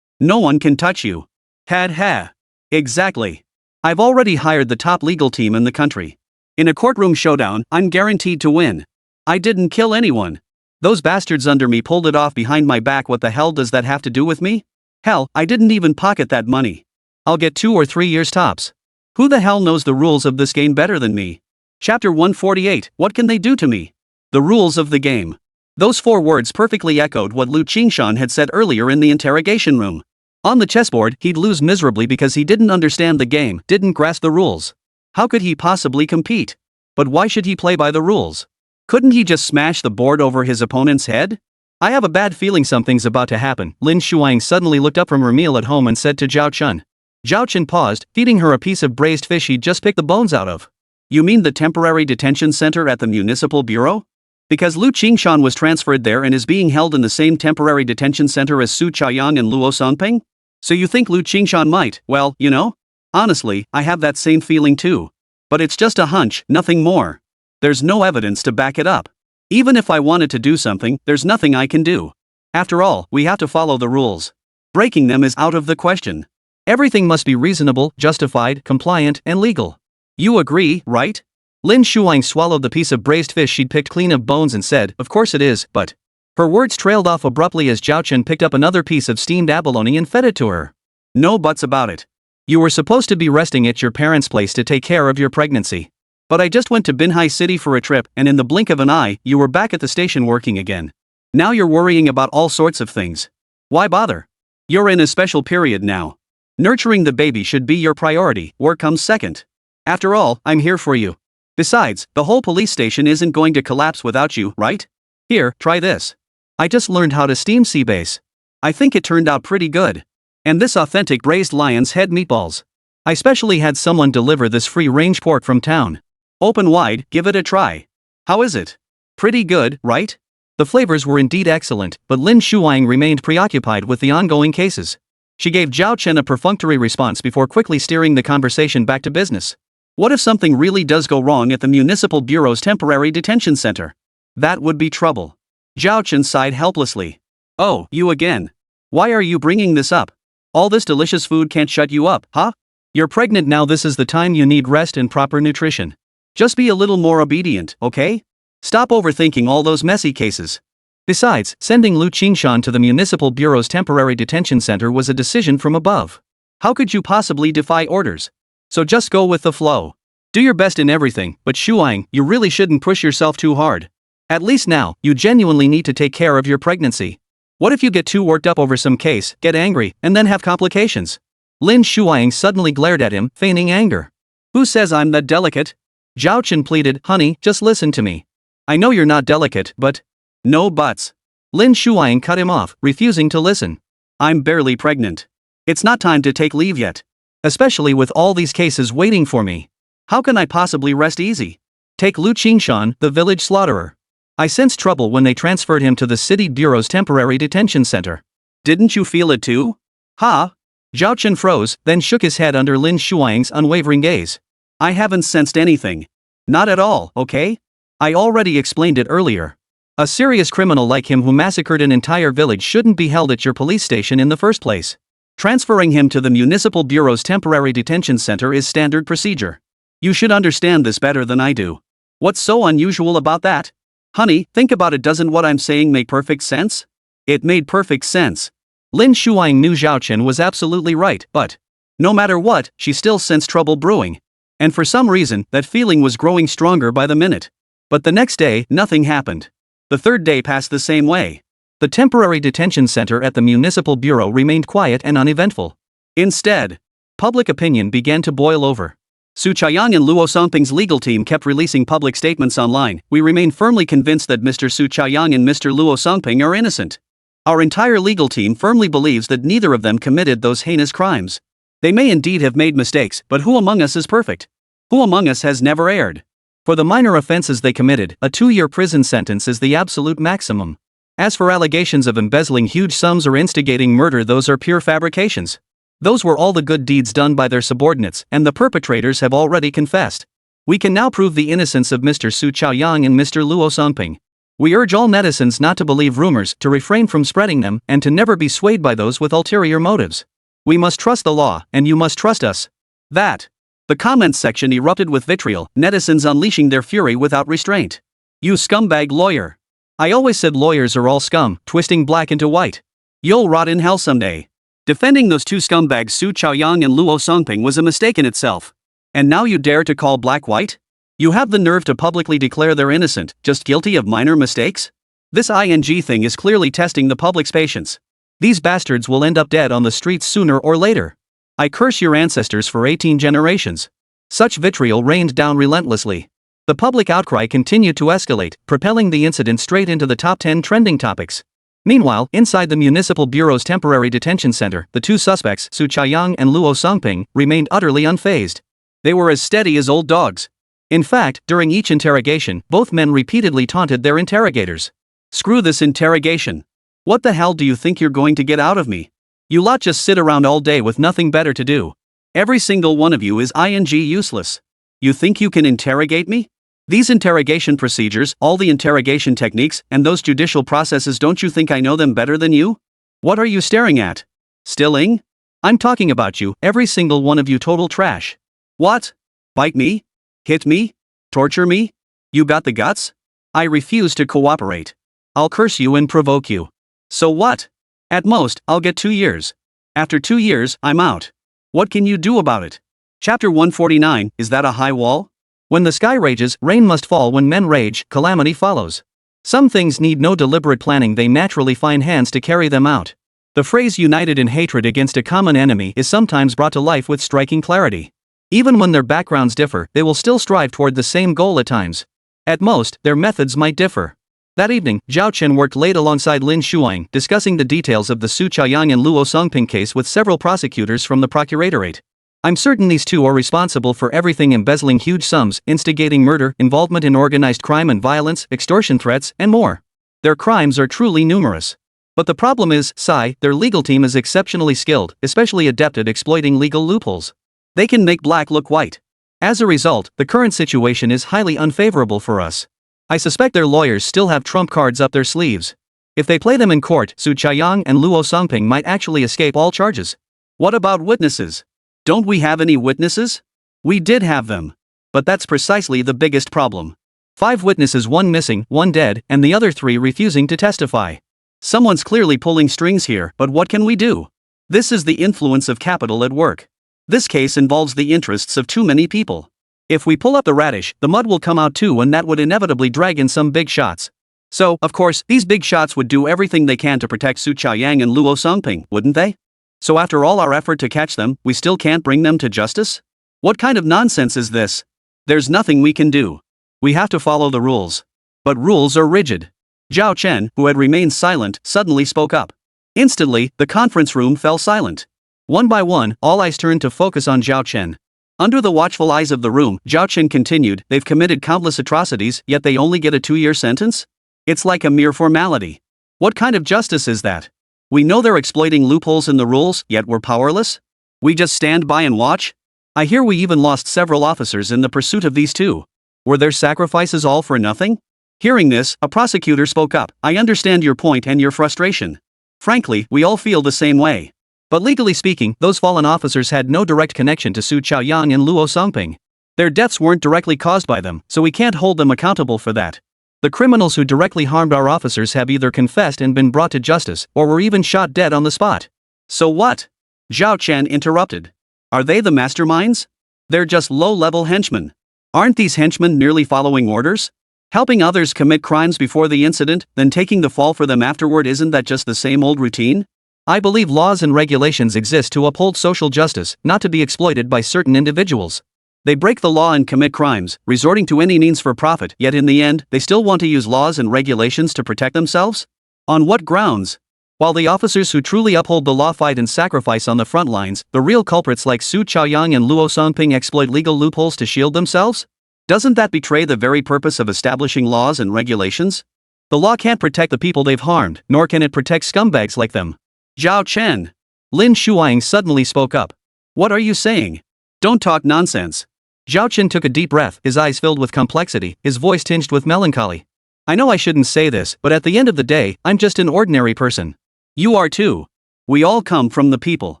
No one can touch you. Ha. Exactly. I've already hired the top legal team in the country. In a courtroom showdown, I'm guaranteed to win. I didn't kill anyone. Those bastards under me pulled it off behind my back. What the hell does that have to do with me? Hell, I didn't even pocket that money. I'll get 2 or 3 years tops. Who the hell knows the rules of this game better than me? Chapter 148, what can they do to me? The rules of the game. Those 4 words perfectly echoed what Lu Qingshan had said earlier in the interrogation room. On the chessboard, he'd lose miserably because he didn't understand the game, didn't grasp the rules. How could he possibly compete? But why should he play by the rules? Couldn't he just smash the board over his opponent's head? I have a bad feeling something's about to happen. Lin Shuang suddenly looked up from her meal at home and said to Zhao Chen. Zhao Chen paused, feeding her a piece of braised fish he'd just picked the bones out of. You mean the temporary detention center at the municipal bureau? Because Lu Qingshan was transferred there and is being held in the same temporary detention center as Su Chaoyang and Luo Songping? So you think Lu Qingshan might, well, you know? Honestly, I have that same feeling too. But it's just a hunch, nothing more. There's no evidence to back it up. Even if I wanted to do something, there's nothing I can do. After all, we have to follow the rules. Breaking them is out of the question. Everything must be reasonable, justified, compliant, and legal. You agree, right? Lin Shuang swallowed the piece of braised fish she'd picked clean of bones and said, of course it is, but... Her words trailed off abruptly as Zhao Chen picked up another piece of steamed abalone and fed it to her. No buts about it. You were supposed to be resting at your parents' place to take care of your pregnancy. But I just went to Binhai City for a trip, and in the blink of an eye, you were back at the station working again. Now you're worrying about all sorts of things. Why bother? You're in a special period now. Nurturing the baby should be your priority, work comes second. After all, I'm here for you. Besides, the whole police station isn't going to collapse without you, right? Here, try this. I just learned how to steam sea bass. I think it turned out pretty good. And this authentic braised lion's head meatballs. I specially had someone deliver this free-range pork from town. Open wide, give it a try. How is it? Pretty good, right? The flavors were indeed excellent, but Lin Shuang remained preoccupied with the ongoing cases. She gave Zhao Chen a perfunctory response before quickly steering the conversation back to business. What if something really does go wrong at the municipal bureau's temporary detention center? That would be trouble. Zhao Chen sighed helplessly. Oh, you again. Why are you bringing this up? All this delicious food can't shut you up, huh? You're pregnant now, this is the time you need rest and proper nutrition. Just be a little more obedient, okay? Stop overthinking all those messy cases. Besides, sending Lu Qingshan to the municipal bureau's temporary detention center was a decision from above. How could you possibly defy orders? So just go with the flow. Do your best in everything, but Shuang, you really shouldn't push yourself too hard. At least now, you genuinely need to take care of your pregnancy. What if you get too worked up over some case, get angry, and then have complications? Lin Shuang suddenly glared at him, feigning anger. Who says I'm that delicate? Zhao Chen pleaded, honey, just listen to me. I know you're not delicate, but... No buts. Lin Shuang cut him off, refusing to listen. I'm barely pregnant. It's not time to take leave yet. Especially with all these cases waiting for me. How can I possibly rest easy? Take Lu Qingshan, the village slaughterer. I sensed trouble when they transferred him to the city bureau's temporary detention center. Didn't you feel it too? Ha? Zhao Chen froze, then shook his head under Lin Shuang's unwavering gaze. I haven't sensed anything. Not at all, okay? I already explained it earlier. A serious criminal like him who massacred an entire village shouldn't be held at your police station in the first place. Transferring him to the municipal bureau's temporary detention center is standard procedure. You should understand this better than I do. What's so unusual about that? Honey, think about it, doesn't what I'm saying make perfect sense? It made perfect sense. Lin Shuang knew Zhao Chen was absolutely right, but no matter what, she still sensed trouble brewing. And for some reason, that feeling was growing stronger by the minute. But the next day, nothing happened. The third day passed the same way. The temporary detention center at the municipal bureau remained quiet and uneventful. Instead, public opinion began to boil over. Su Chaoyang and Luo Songping's legal team kept releasing public statements online. We remain firmly convinced that Mr. Su Chaoyang and Mr. Luo Songping are innocent. Our entire legal team firmly believes that neither of them committed those heinous crimes. They may indeed have made mistakes, but who among us is perfect? Who among us has never erred? For the minor offenses they committed, a 2-year prison sentence is the absolute maximum. As for allegations of embezzling huge sums or instigating murder, those are pure fabrications. Those were all the good deeds done by their subordinates, and the perpetrators have already confessed. We can now prove the innocence of Mr. Su Chaoyang and Mr. Luo Songping. We urge all netizens not to believe rumors, to refrain from spreading them, and to never be swayed by those with ulterior motives. We must trust the law, and you must trust us. That. The comments section erupted with vitriol, netizens unleashing their fury without restraint. You scumbag lawyer. I always said lawyers are all scum, twisting black into white. You'll rot in hell someday. Defending those two scumbags Su Chaoyang and Luo Songping was a mistake in itself. And now you dare to call black white? You have the nerve to publicly declare they're innocent, just guilty of minor mistakes? This ING thing is clearly testing the public's patience. These bastards will end up dead on the streets sooner or later. I curse your ancestors for 18 generations. Such vitriol rained down relentlessly. The public outcry continued to escalate, propelling the incident straight into the top 10 trending topics. Meanwhile, inside the Municipal Bureau's temporary detention center, the two suspects, Su Chaiyang and Luo Songping, remained utterly unfazed. They were as steady as old dogs. In fact, during each interrogation, both men repeatedly taunted their interrogators. "Screw this interrogation. What the hell do you think you're going to get out of me? You lot just sit around all day with nothing better to do. Every single one of you is useless. You think you can interrogate me? These interrogation procedures, all the interrogation techniques, and those judicial processes, don't you think I know them better than you? What are you staring at? Stilling? I'm talking about you, every single one of you, total trash. What? Bite me? Hit me? Torture me? You got the guts? I refuse to cooperate. I'll curse you and provoke you. So what? At most, I'll get 2 years. After 2 years, I'm out. What can you do about it?" Chapter 149, Is that a high wall? When the sky rages, rain must fall. When men rage, calamity follows. Some things need no deliberate planning, they naturally find hands to carry them out. The phrase "united in hatred against a common enemy" is sometimes brought to life with striking clarity. Even when their backgrounds differ, they will still strive toward the same goal at times. At most, their methods might differ. That evening, Zhao Chen worked late alongside Lin Shuang, discussing the details of the Su Chaiyang and Luo Songping case with several prosecutors from the procuratorate. "I'm certain these two are responsible for everything: embezzling huge sums, instigating murder, involvement in organized crime and violence, extortion threats, and more. Their crimes are truly numerous. But the problem is, their legal team is exceptionally skilled, especially adept at exploiting legal loopholes. They can make black look white. As a result, the current situation is highly unfavorable for us. I suspect their lawyers still have trump cards up their sleeves. If they play them in court, Su Chaiyang and Luo Songping might actually escape all charges." "What about witnesses? Don't we have any witnesses?" "We did have them. But that's precisely the biggest problem. 5 witnesses, 1 missing, 1 dead, and the other 3 refusing to testify. Someone's clearly pulling strings here, but what can we do? This is the influence of capital at work. This case involves the interests of too many people. If we pull up the radish, the mud will come out too, and that would inevitably drag in some big shots. So, of course, these big shots would do everything they can to protect Su Chaiyang and Luo Songping, wouldn't they? So after all our effort to catch them, we still can't bring them to justice? What kind of nonsense is this? There's nothing we can do. We have to follow the rules. But rules are rigid." Zhao Chen, who had remained silent, suddenly spoke up. Instantly, the conference room fell silent. One by one, all eyes turned to focus on Zhao Chen. Under the watchful eyes of the room, Zhao Chen continued, "They've committed countless atrocities, yet they only get a 2-year sentence? It's like a mere formality. What kind of justice is that? We know they're exploiting loopholes in the rules, yet we're powerless? We just stand by and watch? I hear we even lost several officers in the pursuit of these two. Were their sacrifices all for nothing?" Hearing this, a prosecutor spoke up. "I understand your point and your frustration. Frankly, we all feel the same way. But legally speaking, those fallen officers had no direct connection to Su Chaiyang and Luo Songping. Their deaths weren't directly caused by them, so we can't hold them accountable for that. The criminals who directly harmed our officers have either confessed and been brought to justice, or were even shot dead on the spot." "So what?" Zhao Chen interrupted. "Are they the masterminds? They're just low-level henchmen. Aren't these henchmen merely following orders? Helping others commit crimes before the incident, then taking the fall for them afterward, isn't that just the same old routine? I believe laws and regulations exist to uphold social justice, not to be exploited by certain individuals. They break the law and commit crimes, resorting to any means for profit, yet in the end, they still want to use laws and regulations to protect themselves? On what grounds? While the officers who truly uphold the law fight and sacrifice on the front lines, the real culprits like Su Chaiyang and Luo Songping exploit legal loopholes to shield themselves? Doesn't that betray the very purpose of establishing laws and regulations? The law can't protect the people they've harmed, nor can it protect scumbags like them." "Zhao Chen!" Lin Shuang suddenly spoke up. "What are you saying? Don't talk nonsense." Zhao Chen took a deep breath, his eyes filled with complexity, his voice tinged with melancholy. "I know I shouldn't say this, but at the end of the day, I'm just an ordinary person. You are too. We all come from the people.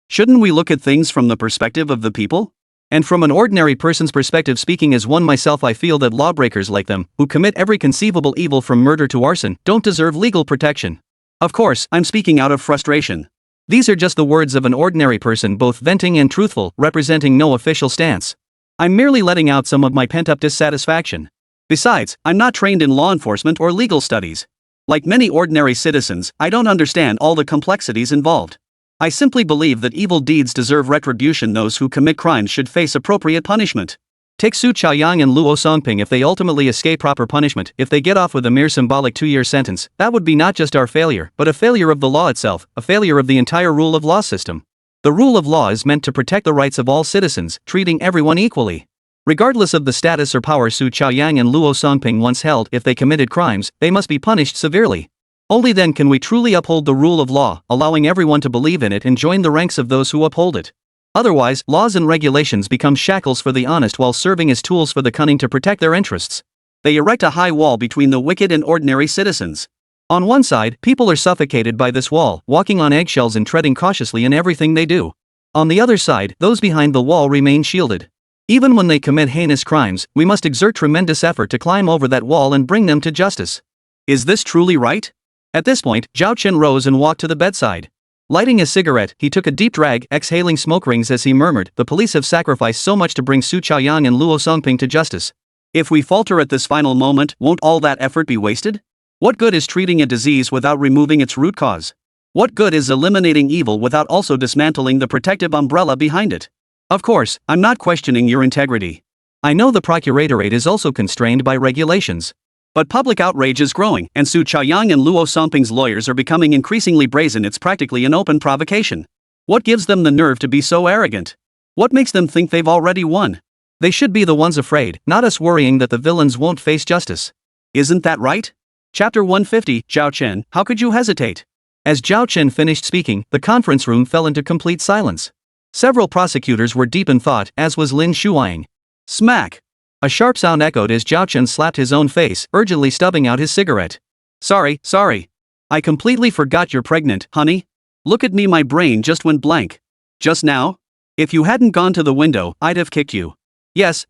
Shouldn't we look at things from the perspective of the people? And from an ordinary person's perspective, speaking as one myself, I feel that lawbreakers like them, who commit every conceivable evil from murder to arson, don't deserve legal protection. Of course, I'm speaking out of frustration. These are just the words of an ordinary person, both venting and truthful, representing no official stance. I'm merely letting out some of my pent-up dissatisfaction. Besides, I'm not trained in law enforcement or legal studies. Like many ordinary citizens, I don't understand all the complexities involved. I simply believe that evil deeds deserve retribution. Those who commit crimes should face appropriate punishment. Take Su Chaoyang and Luo Songping. If they ultimately escape proper punishment, if they get off with a mere symbolic 2-year sentence, that would be not just our failure, but a failure of the law itself, a failure of the entire rule of law system. The rule of law is meant to protect the rights of all citizens, treating everyone equally. Regardless of the status or power Su Chaoyang and Luo Songping once held, if they committed crimes, they must be punished severely. Only then can we truly uphold the rule of law, allowing everyone to believe in it and join the ranks of those who uphold it. Otherwise, laws and regulations become shackles for the honest while serving as tools for the cunning to protect their interests. They erect a high wall between the wicked and ordinary citizens. On one side, people are suffocated by this wall, walking on eggshells and treading cautiously in everything they do. On the other side, those behind the wall remain shielded. Even when they commit heinous crimes, we must exert tremendous effort to climb over that wall and bring them to justice. Is this truly right? At this point, Zhao Chen rose and walked to the bedside. Lighting a cigarette, he took a deep drag, exhaling smoke rings as he murmured, "The police have sacrificed so much to bring Su Chaoyang and Luo Songping to justice. If we falter at this final moment, won't all that effort be wasted? What good is treating a disease without removing its root cause? What good is eliminating evil without also dismantling the protective umbrella behind it? Of course, I'm not questioning your integrity. I know the procuratorate is also constrained by regulations. But public outrage is growing, and Su Chaoyang and Luo Songping's lawyers are becoming increasingly brazen. It's practically an open provocation. What gives them the nerve to be so arrogant? What makes them think they've already won? They should be the ones afraid, not us worrying that the villains won't face justice. Isn't that right?" Chapter 150, Zhao Chen, how could you hesitate? As Zhao Chen finished speaking, the conference room fell into complete silence. Several prosecutors were deep in thought, as was Lin Shuang. Smack! A sharp sound echoed as Zhao Chen slapped his own face, urgently stubbing out his cigarette. Sorry. I completely forgot you're pregnant, honey. Look at me, my brain just went blank. Just now? If you hadn't gone to the window, I'd have kicked you. Yes,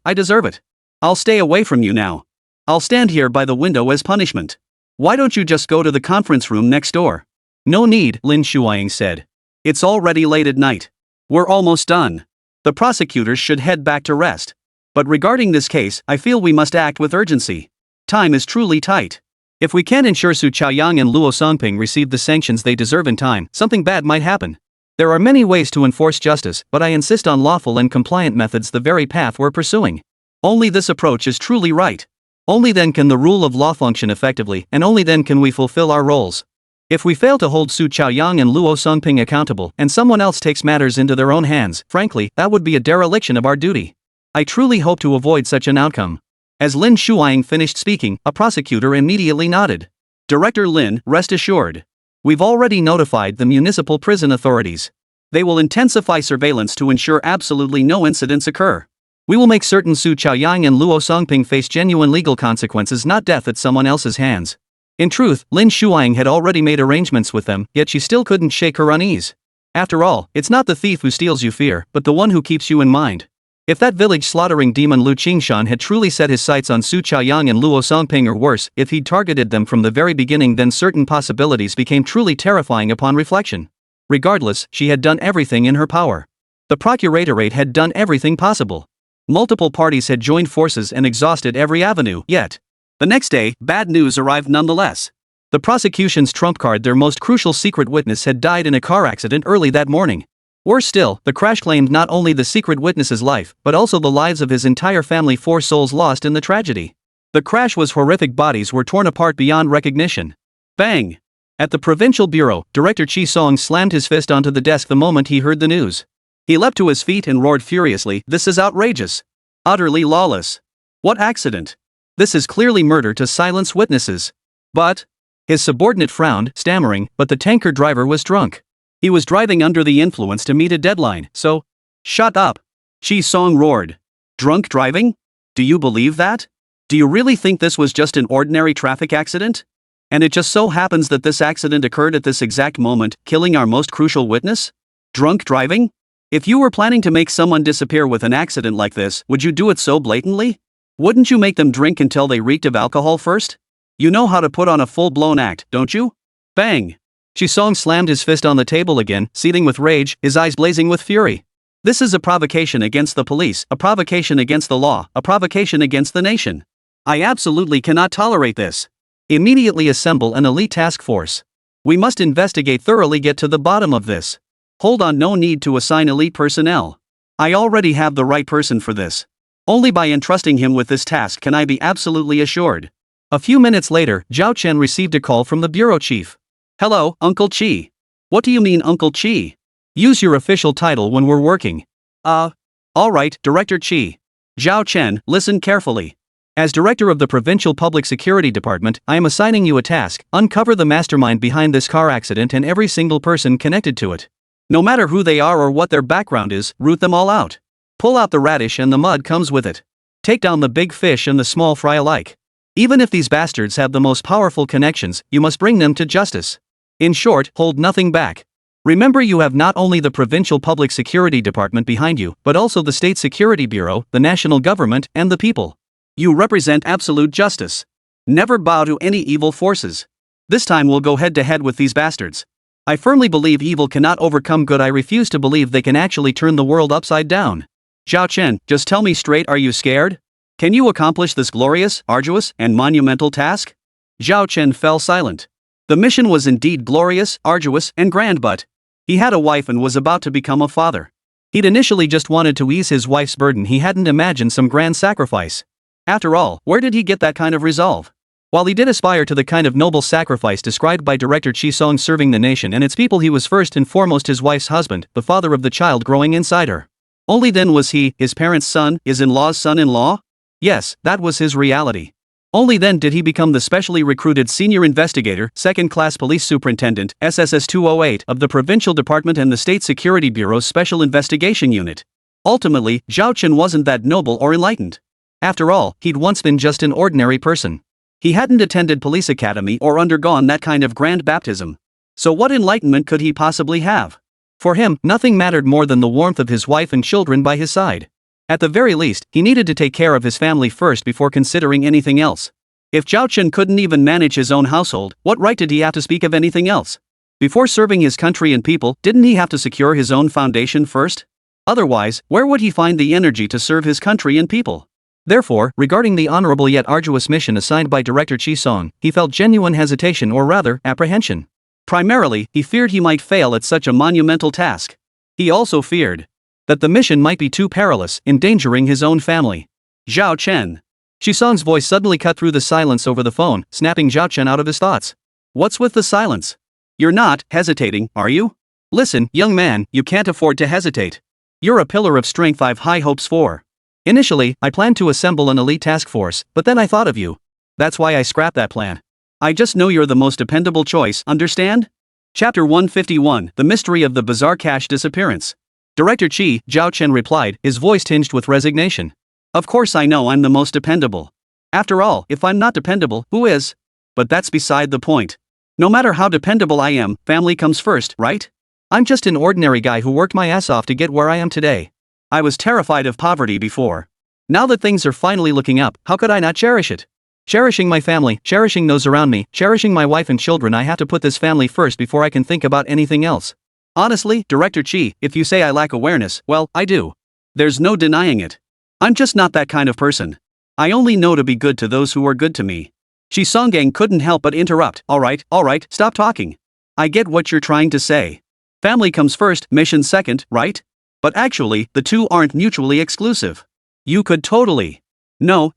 I deserve it. I'll stay away from you now. I'll stand here by the window as punishment. Why don't you just go to the conference room next door? No need, Lin Shuang said. It's already late at night. We're almost done. The prosecutors should head back to rest. But regarding this case, I feel we must act with urgency. Time is truly tight. If we can't ensure Su Chaoyang and Luo Songping receive the sanctions they deserve in time, something bad might happen. There are many ways to enforce justice, but I insist on lawful and compliant methods, the very path we're pursuing. Only this approach is truly right. Only then can the rule of law function effectively, and only then can we fulfill our roles. If we fail to hold Su Chaoyang and Luo Songping accountable, and someone else takes matters into their own hands, frankly, that would be a dereliction of our duty. I truly hope to avoid such an outcome. As Lin Shuang finished speaking, a prosecutor immediately nodded. Director Lin, rest assured. We've already notified the municipal prison authorities. They will intensify surveillance to ensure absolutely no incidents occur. We will make certain Su Chaoyang and Luo Songping face genuine legal consequences, not death at someone else's hands. In truth, Lin Shuang had already made arrangements with them, yet she still couldn't shake her unease. After all, it's not the thief who steals you fear, but the one who keeps you in mind. If that village slaughtering demon Lu Qingshan had truly set his sights on Su Chaoyang and Luo Songping, or worse, if he'd targeted them from the very beginning, then certain possibilities became truly terrifying upon reflection. Regardless, she had done everything in her power. The procuratorate had done everything possible. Multiple parties had joined forces and exhausted every avenue, yet. The next day, bad news arrived nonetheless. The prosecution's trump card, their most crucial secret witness, had died in a car accident early that morning. Worse still, the crash claimed not only the secret witness's life, but also the lives of his entire family, 4 souls lost in the tragedy. The crash was horrific. Bodies were torn apart beyond recognition. Bang! At the provincial bureau, Director Chi Song slammed his fist onto the desk the moment he heard the news. He leapt to his feet and roared furiously, "This is outrageous! Utterly lawless! What accident! This is clearly murder to silence witnesses!" But his subordinate frowned, stammering, "But the tanker driver was drunk. He was driving under the influence to meet a deadline, so..." "Shut up!" Chi Song roared. "Drunk driving? Do you believe that? Do you really think this was just an ordinary traffic accident? And it just so happens that this accident occurred at this exact moment, killing our most crucial witness? Drunk driving? If you were planning to make someone disappear with an accident like this, would you do it so blatantly? Wouldn't you make them drink until they reeked of alcohol first? You know how to put on a full-blown act, don't you?" Bang! Chi Song slammed his fist on the table again, seething with rage, his eyes blazing with fury. This is a provocation against the police, a provocation against the law, a provocation against the nation. I absolutely cannot tolerate this. Immediately assemble an elite task force. We must investigate thoroughly, get to the bottom of this. Hold on, no need to assign elite personnel. I already have the right person for this. Only by entrusting him with this task can I be absolutely assured. A few minutes later, Zhao Chen received a call from the bureau chief. Hello, Uncle Chi. What do you mean, Uncle Chi? Use your official title when we're working. Alright, Director Chi. Zhao Chen, listen carefully. As director of the Provincial Public Security Department, I am assigning you a task: uncover the mastermind behind this car accident and every single person connected to it. No matter who they are or what their background is, root them all out. Pull out the radish and the mud comes with it. Take down the big fish and the small fry alike. Even if these bastards have the most powerful connections, you must bring them to justice. In short, hold nothing back. Remember, you have not only the Provincial Public Security Department behind you, but also the State Security Bureau, the national government, and the people. You represent absolute justice. Never bow to any evil forces. This time we'll go head to head with these bastards. I firmly believe evil cannot overcome good. I refuse to believe they can actually turn the world upside down. Zhao Chen, just tell me straight, are you scared? Can you accomplish this glorious, arduous, and monumental task? Zhao Chen fell silent. The mission was indeed glorious, arduous, and grand, but he had a wife and was about to become a father. He'd initially just wanted to ease his wife's burden. He hadn't imagined some grand sacrifice. After all, where did he get that kind of resolve? While he did aspire to the kind of noble sacrifice described by director Chi Song serving the nation and its people, he was first and foremost his wife's husband, the father of the child growing inside her. Only then was he his parents' son, his in-law's son-in-law? Yes, that was his reality. Only then did he become the specially recruited senior investigator, second-class police superintendent, SSS 208, of the Provincial Department and the State Security Bureau's Special Investigation Unit. Ultimately, Zhao Chen wasn't that noble or enlightened. After all, he'd once been just an ordinary person. He hadn't attended police academy or undergone that kind of grand baptism. So what enlightenment could he possibly have? For him, nothing mattered more than the warmth of his wife and children by his side. At the very least, he needed to take care of his family first before considering anything else. If Zhao Chen couldn't even manage his own household, what right did he have to speak of anything else? Before serving his country and people, didn't he have to secure his own foundation first? Otherwise, where would he find the energy to serve his country and people? Therefore, regarding the honorable yet arduous mission assigned by director Chi Song, he felt genuine hesitation, or rather, apprehension. Primarily, he feared he might fail at such a monumental task. He also feared that the mission might be too perilous, endangering his own family. Zhao Chen. Chi Song's voice suddenly cut through the silence over the phone, snapping Zhao Chen out of his thoughts. What's with the silence? You're not hesitating, are you? Listen, young man, you can't afford to hesitate. You're a pillar of strength I've high hopes for. Initially, I planned to assemble an elite task force, but then I thought of you. That's why I scrapped that plan. I just know you're the most dependable choice, understand? Chapter 151, The Mystery of the Bizarre Cash Disappearance. Director Chi, Zhao Chen replied, his voice tinged with resignation. Of course I know I'm the most dependable. After all, if I'm not dependable, who is? But that's beside the point. No matter how dependable I am, family comes first, right? I'm just an ordinary guy who worked my ass off to get where I am today. I was terrified of poverty before. Now that things are finally looking up, how could I not cherish it? Cherishing my family, cherishing those around me, cherishing my wife and children. I have to put this family first before I can think about anything else. Honestly, Director Chi, if you say I lack awareness, well, I do. There's no denying it. I'm just not that kind of person. I only know to be good to those who are good to me. Chi Songgang couldn't help but interrupt. Alright, stop talking. I get what you're trying to say. Family comes first, mission second, right? But actually, the two aren't mutually exclusive. You could totally. No.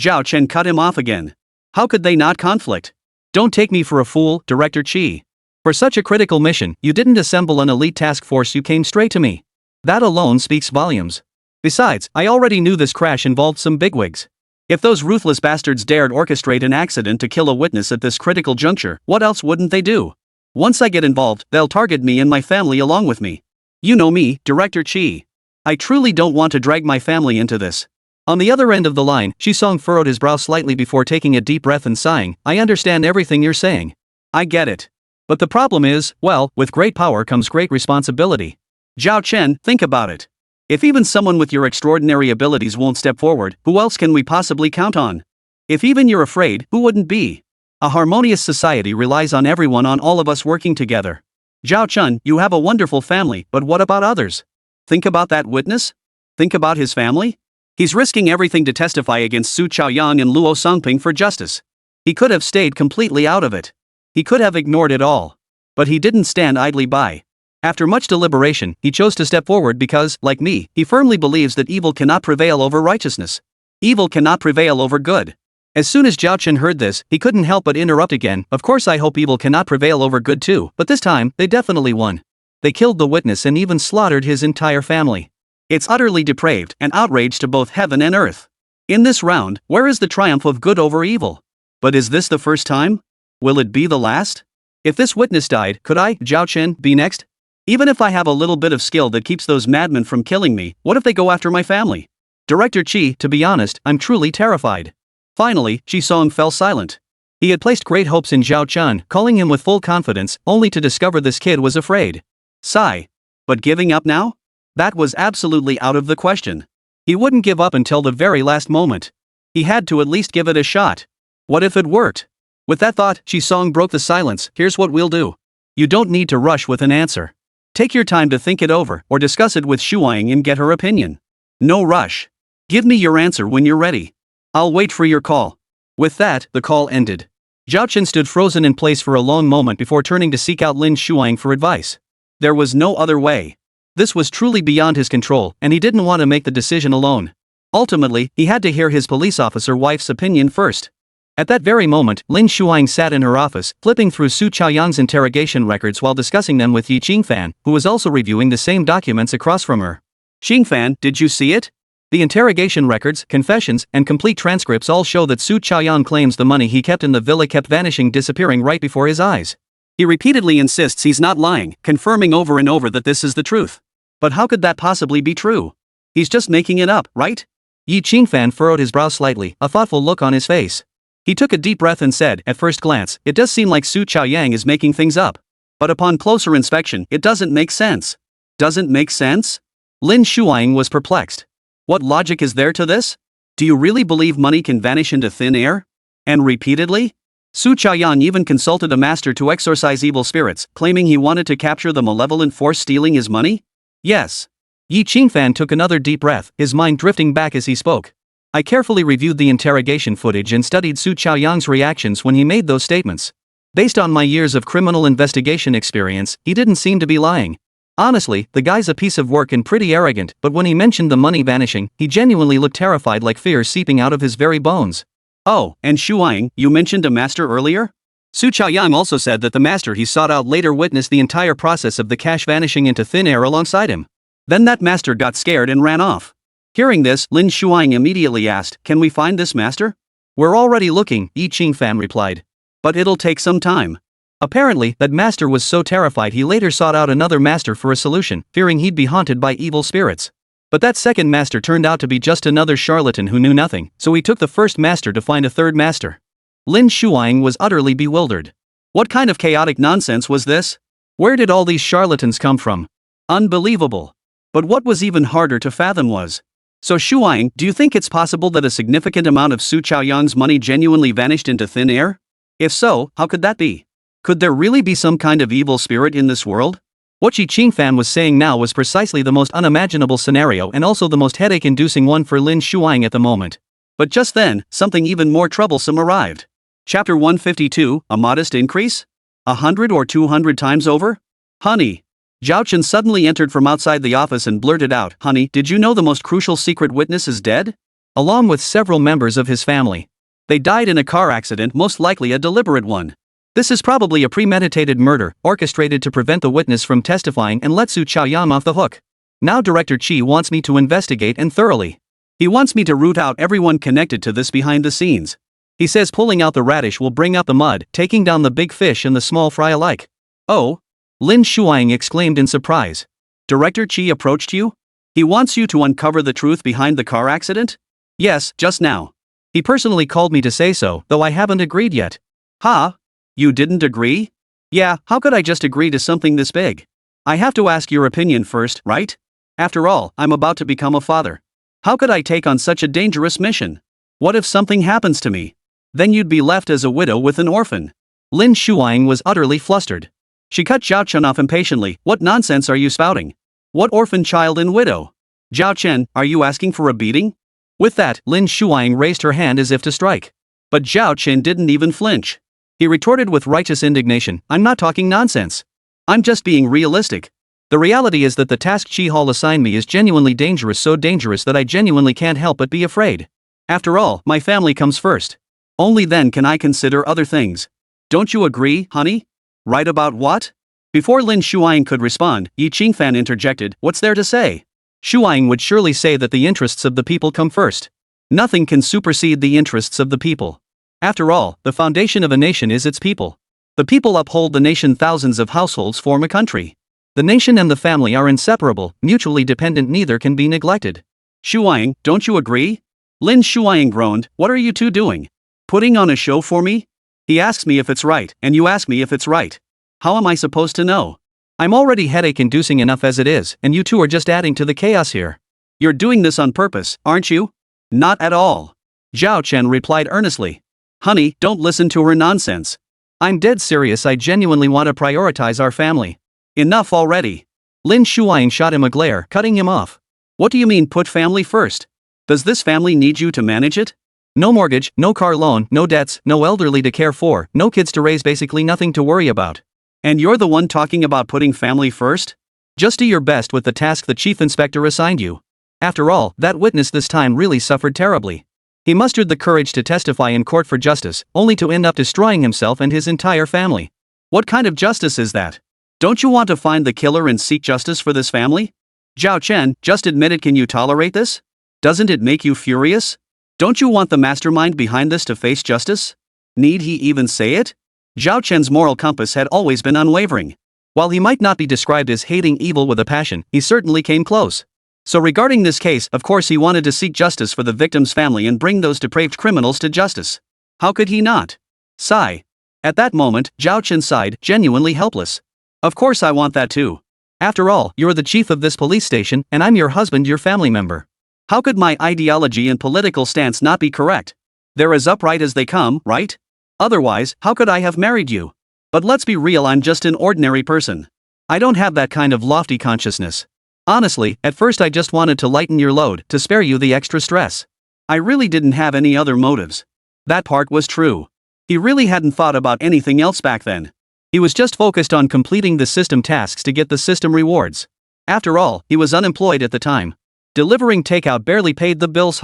Zhao Chen cut him off again. How could they not conflict? Don't take me for a fool, Director Chi. For such a critical mission, you didn't assemble an elite task force, you came straight to me. That alone speaks volumes. Besides, I already knew this crash involved some bigwigs. If those ruthless bastards dared orchestrate an accident to kill a witness at this critical juncture, what else wouldn't they do? Once I get involved, they'll target me and my family along with me. You know me, Director Chi. I truly don't want to drag my family into this. On the other end of the line, Chi Song furrowed his brow slightly before taking a deep breath and sighing. I understand everything you're saying. I get it. But the problem is, well, with great power comes great responsibility. Zhao Chen, think about it. If even someone with your extraordinary abilities won't step forward, who else can we possibly count on? If even you're afraid, who wouldn't be? A harmonious society relies on everyone, on all of us working together. Zhao Chen, you have a wonderful family, but what about others? Think about that witness? Think about his family? He's risking everything to testify against Su Chaoyang and Luo Songping for justice. He could have stayed completely out of it. He could have ignored it all. But he didn't stand idly by. After much deliberation, he chose to step forward because, like me, he firmly believes that evil cannot prevail over righteousness. Evil cannot prevail over good. As soon as Zhao Chen heard this, he couldn't help but interrupt again. Of course I hope evil cannot prevail over good too, but this time, they definitely won. They killed the witness and even slaughtered his entire family. It's utterly depraved and outrage to both heaven and earth. In this round, where is the triumph of good over evil? But is this the first time? Will it be the last? If this witness died, could I, Zhao Chen, be next? Even if I have a little bit of skill that keeps those madmen from killing me, what if they go after my family? Director Chi, to be honest, I'm truly terrified. Finally, Chi Song fell silent. He had placed great hopes in Zhao Chen, calling him with full confidence, only to discover this kid was afraid. Sigh. But giving up now? That was absolutely out of the question. He wouldn't give up until the very last moment. He had to at least give it a shot. What if it worked? With that thought, Chi Song broke the silence. Here's what we'll do. You don't need to rush with an answer. Take your time to think it over, or discuss it with Shuang and get her opinion. No rush. Give me your answer when you're ready. I'll wait for your call. With that, the call ended. Zhao Chen stood frozen in place for a long moment before turning to seek out Lin Shuang for advice. There was no other way. This was truly beyond his control, and he didn't want to make the decision alone. Ultimately, he had to hear his police officer wife's opinion first. At that very moment, Lin Shuang sat in her office, flipping through Su Chaoyang's interrogation records while discussing them with Yi Qingfan, who was also reviewing the same documents across from her. Qingfan, did you see it? The interrogation records, confessions, and complete transcripts all show that Su Chaoyang claims the money he kept in the villa kept vanishing, disappearing right before his eyes. He repeatedly insists he's not lying, confirming over and over that this is the truth. But how could that possibly be true? He's just making it up, right? Yi Qingfan furrowed his brow slightly, a thoughtful look on his face. He took a deep breath and said, at first glance, it does seem like Su Chaoyang is making things up. But upon closer inspection, it doesn't make sense. Doesn't make sense? Lin Shuang was perplexed. What logic is there to this? Do you really believe money can vanish into thin air? And repeatedly? Su Chaoyang even consulted a master to exorcise evil spirits, claiming he wanted to capture the malevolent force stealing his money? Yes. Yi Qingfan took another deep breath, his mind drifting back as he spoke. I carefully reviewed the interrogation footage and studied Su Chaoyang's reactions when he made those statements. Based on my years of criminal investigation experience, he didn't seem to be lying. Honestly, the guy's a piece of work and pretty arrogant, but when he mentioned the money vanishing, he genuinely looked terrified, like fear seeping out of his very bones. Oh, and Shuang, you mentioned a master earlier? Su Chaoyang also said that the master he sought out later witnessed the entire process of the cash vanishing into thin air alongside him. Then that master got scared and ran off. Hearing this, Lin Shuang immediately asked, can we find this master? We're already looking, Yi Qingfan replied. But it'll take some time. Apparently, that master was so terrified he later sought out another master for a solution, fearing he'd be haunted by evil spirits. But that second master turned out to be just another charlatan who knew nothing, so he took the first master to find a third master. Lin Shuang was utterly bewildered. What kind of chaotic nonsense was this? Where did all these charlatans come from? Unbelievable. But what was even harder to fathom was, so Shuang, do you think it's possible that a significant amount of Su Chaoyang's money genuinely vanished into thin air? If so, how could that be? Could there really be some kind of evil spirit in this world? What Yi Qingfan was saying now was precisely the most unimaginable scenario and also the most headache-inducing one for Lin Shuang at the moment. But just then, something even more troublesome arrived. Chapter 152, a modest increase? 100 or 200 times over? Honey. Zhao Chen suddenly entered from outside the office and blurted out, honey, did you know the most crucial secret witness is dead? Along with several members of his family. They died in a car accident, most likely a deliberate one. This is probably a premeditated murder, orchestrated to prevent the witness from testifying and let Su Chaoyang off the hook. Now Director Chi wants me to investigate and thoroughly. He wants me to root out everyone connected to this behind the scenes. He says pulling out the radish will bring up the mud, taking down the big fish and the small fry alike. Oh? Lin Shuang exclaimed in surprise. Director Chi approached you? He wants you to uncover the truth behind the car accident? Yes, just now. He personally called me to say so, though I haven't agreed yet. Huh? You didn't agree? Yeah, how could I just agree to something this big? I have to ask your opinion first, right? After all, I'm about to become a father. How could I take on such a dangerous mission? What if something happens to me? Then you'd be left as a widow with an orphan. Lin Shuang was utterly flustered. She cut Zhao Chen off impatiently. What nonsense are you spouting? What orphan child and widow? Zhao Chen, are you asking for a beating? With that, Lin Shuang raised her hand as if to strike. But Zhao Chen didn't even flinch. He retorted with righteous indignation, I'm not talking nonsense. I'm just being realistic. The reality is that the task Chi Hall assigned me is genuinely dangerous, so dangerous that I genuinely can't help but be afraid. After all, my family comes first. Only then can I consider other things. Don't you agree, honey? Right about what? Before Lin Shuang could respond, Yi Qingfan interjected, what's there to say? Shuang would surely say that the interests of the people come first. Nothing can supersede the interests of the people. After all, the foundation of a nation is its people. The people uphold the nation, thousands of households form a country. The nation and the family are inseparable, mutually dependent, neither can be neglected. Shuang, don't you agree? Lin Shuang groaned, what are you two doing? Putting on a show for me? He asks me if it's right, and you ask me if it's right. How am I supposed to know? I'm already headache-inducing enough as it is, and you two are just adding to the chaos here. You're doing this on purpose, aren't you? Not at all. Zhao Chen replied earnestly. Honey, don't listen to her nonsense. I'm dead serious, I genuinely want to prioritize our family. Enough already. Lin Shuang shot him a glare, cutting him off. What do you mean put family first? Does this family need you to manage it? No mortgage, no car loan, no debts, no elderly to care for, no kids to raise, basically nothing to worry about. And you're the one talking about putting family first? Just do your best with the task the chief inspector assigned you. After all, that witness this time really suffered terribly. He mustered the courage to testify in court for justice, only to end up destroying himself and his entire family. What kind of justice is that? Don't you want to find the killer and seek justice for this family? Zhao Chen, just admit it, can you tolerate this? Doesn't it make you furious? Don't you want the mastermind behind this to face justice? Need he even say it? Zhao Chen's moral compass had always been unwavering. While he might not be described as hating evil with a passion, he certainly came close. So regarding this case, of course he wanted to seek justice for the victim's family and bring those depraved criminals to justice. How could he not? Sigh. At that moment, Zhao Chen sighed, genuinely helpless. Of course I want that too. After all, you're the chief of this police station, and I'm your husband, your family member. How could my ideology and political stance not be correct? They're as upright as they come, right? Otherwise, how could I have married you? But let's be real, I'm just an ordinary person. I don't have that kind of lofty consciousness. Honestly, at first I just wanted to lighten your load, to spare you the extra stress. I really didn't have any other motives. That part was true. He really hadn't thought about anything else back then. He was just focused on completing the system tasks to get the system rewards. After all, he was unemployed at the time. Delivering takeout barely paid the bills,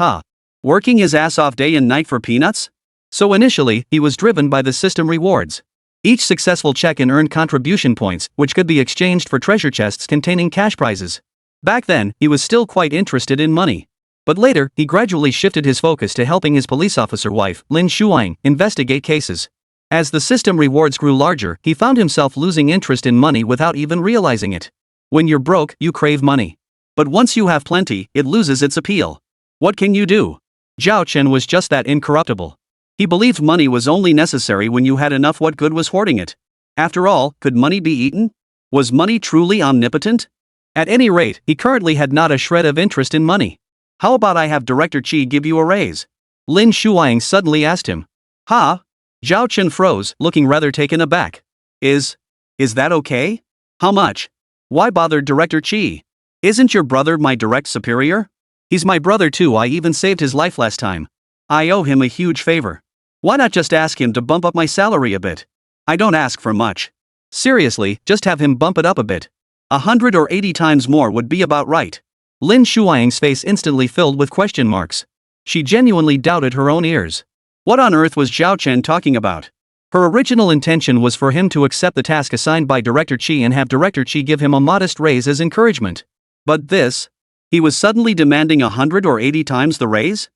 Working his ass off day and night for peanuts? So initially, he was driven by the system rewards. Each successful check-in earned contribution points, which could be exchanged for treasure chests containing cash prizes. Back then, he was still quite interested in money. But later, he gradually shifted his focus to helping his police officer wife, Lin Shuang, investigate cases. As the system rewards grew larger, he found himself losing interest in money without even realizing it. When you're broke, you crave money. But once you have plenty, it loses its appeal. What can you do? Zhao Chen was just that incorruptible. He believed money was only necessary when you had enough. What good was hoarding it? After all, could money be eaten? Was money truly omnipotent? At any rate, he currently had not a shred of interest in money. How about I have Director Qi give you a raise? Lin Shuang suddenly asked him. Ha? Zhao Chen froze, looking rather taken aback. Is that okay? How much? Why bother Director Qi? Isn't your brother my direct superior? He's my brother too, I even saved his life last time. I owe him a huge favor. Why not just ask him to bump up my salary a bit? I don't ask for much. Seriously, just have him bump it up a bit. 180 times more would be about right. Lin Shuang's face instantly filled with question marks. She genuinely doubted her own ears. What on earth was Zhao Chen talking about? Her original intention was for him to accept the task assigned by Director Qi and have Director Qi give him a modest raise as encouragement. But this? He was suddenly demanding 180 times the raise?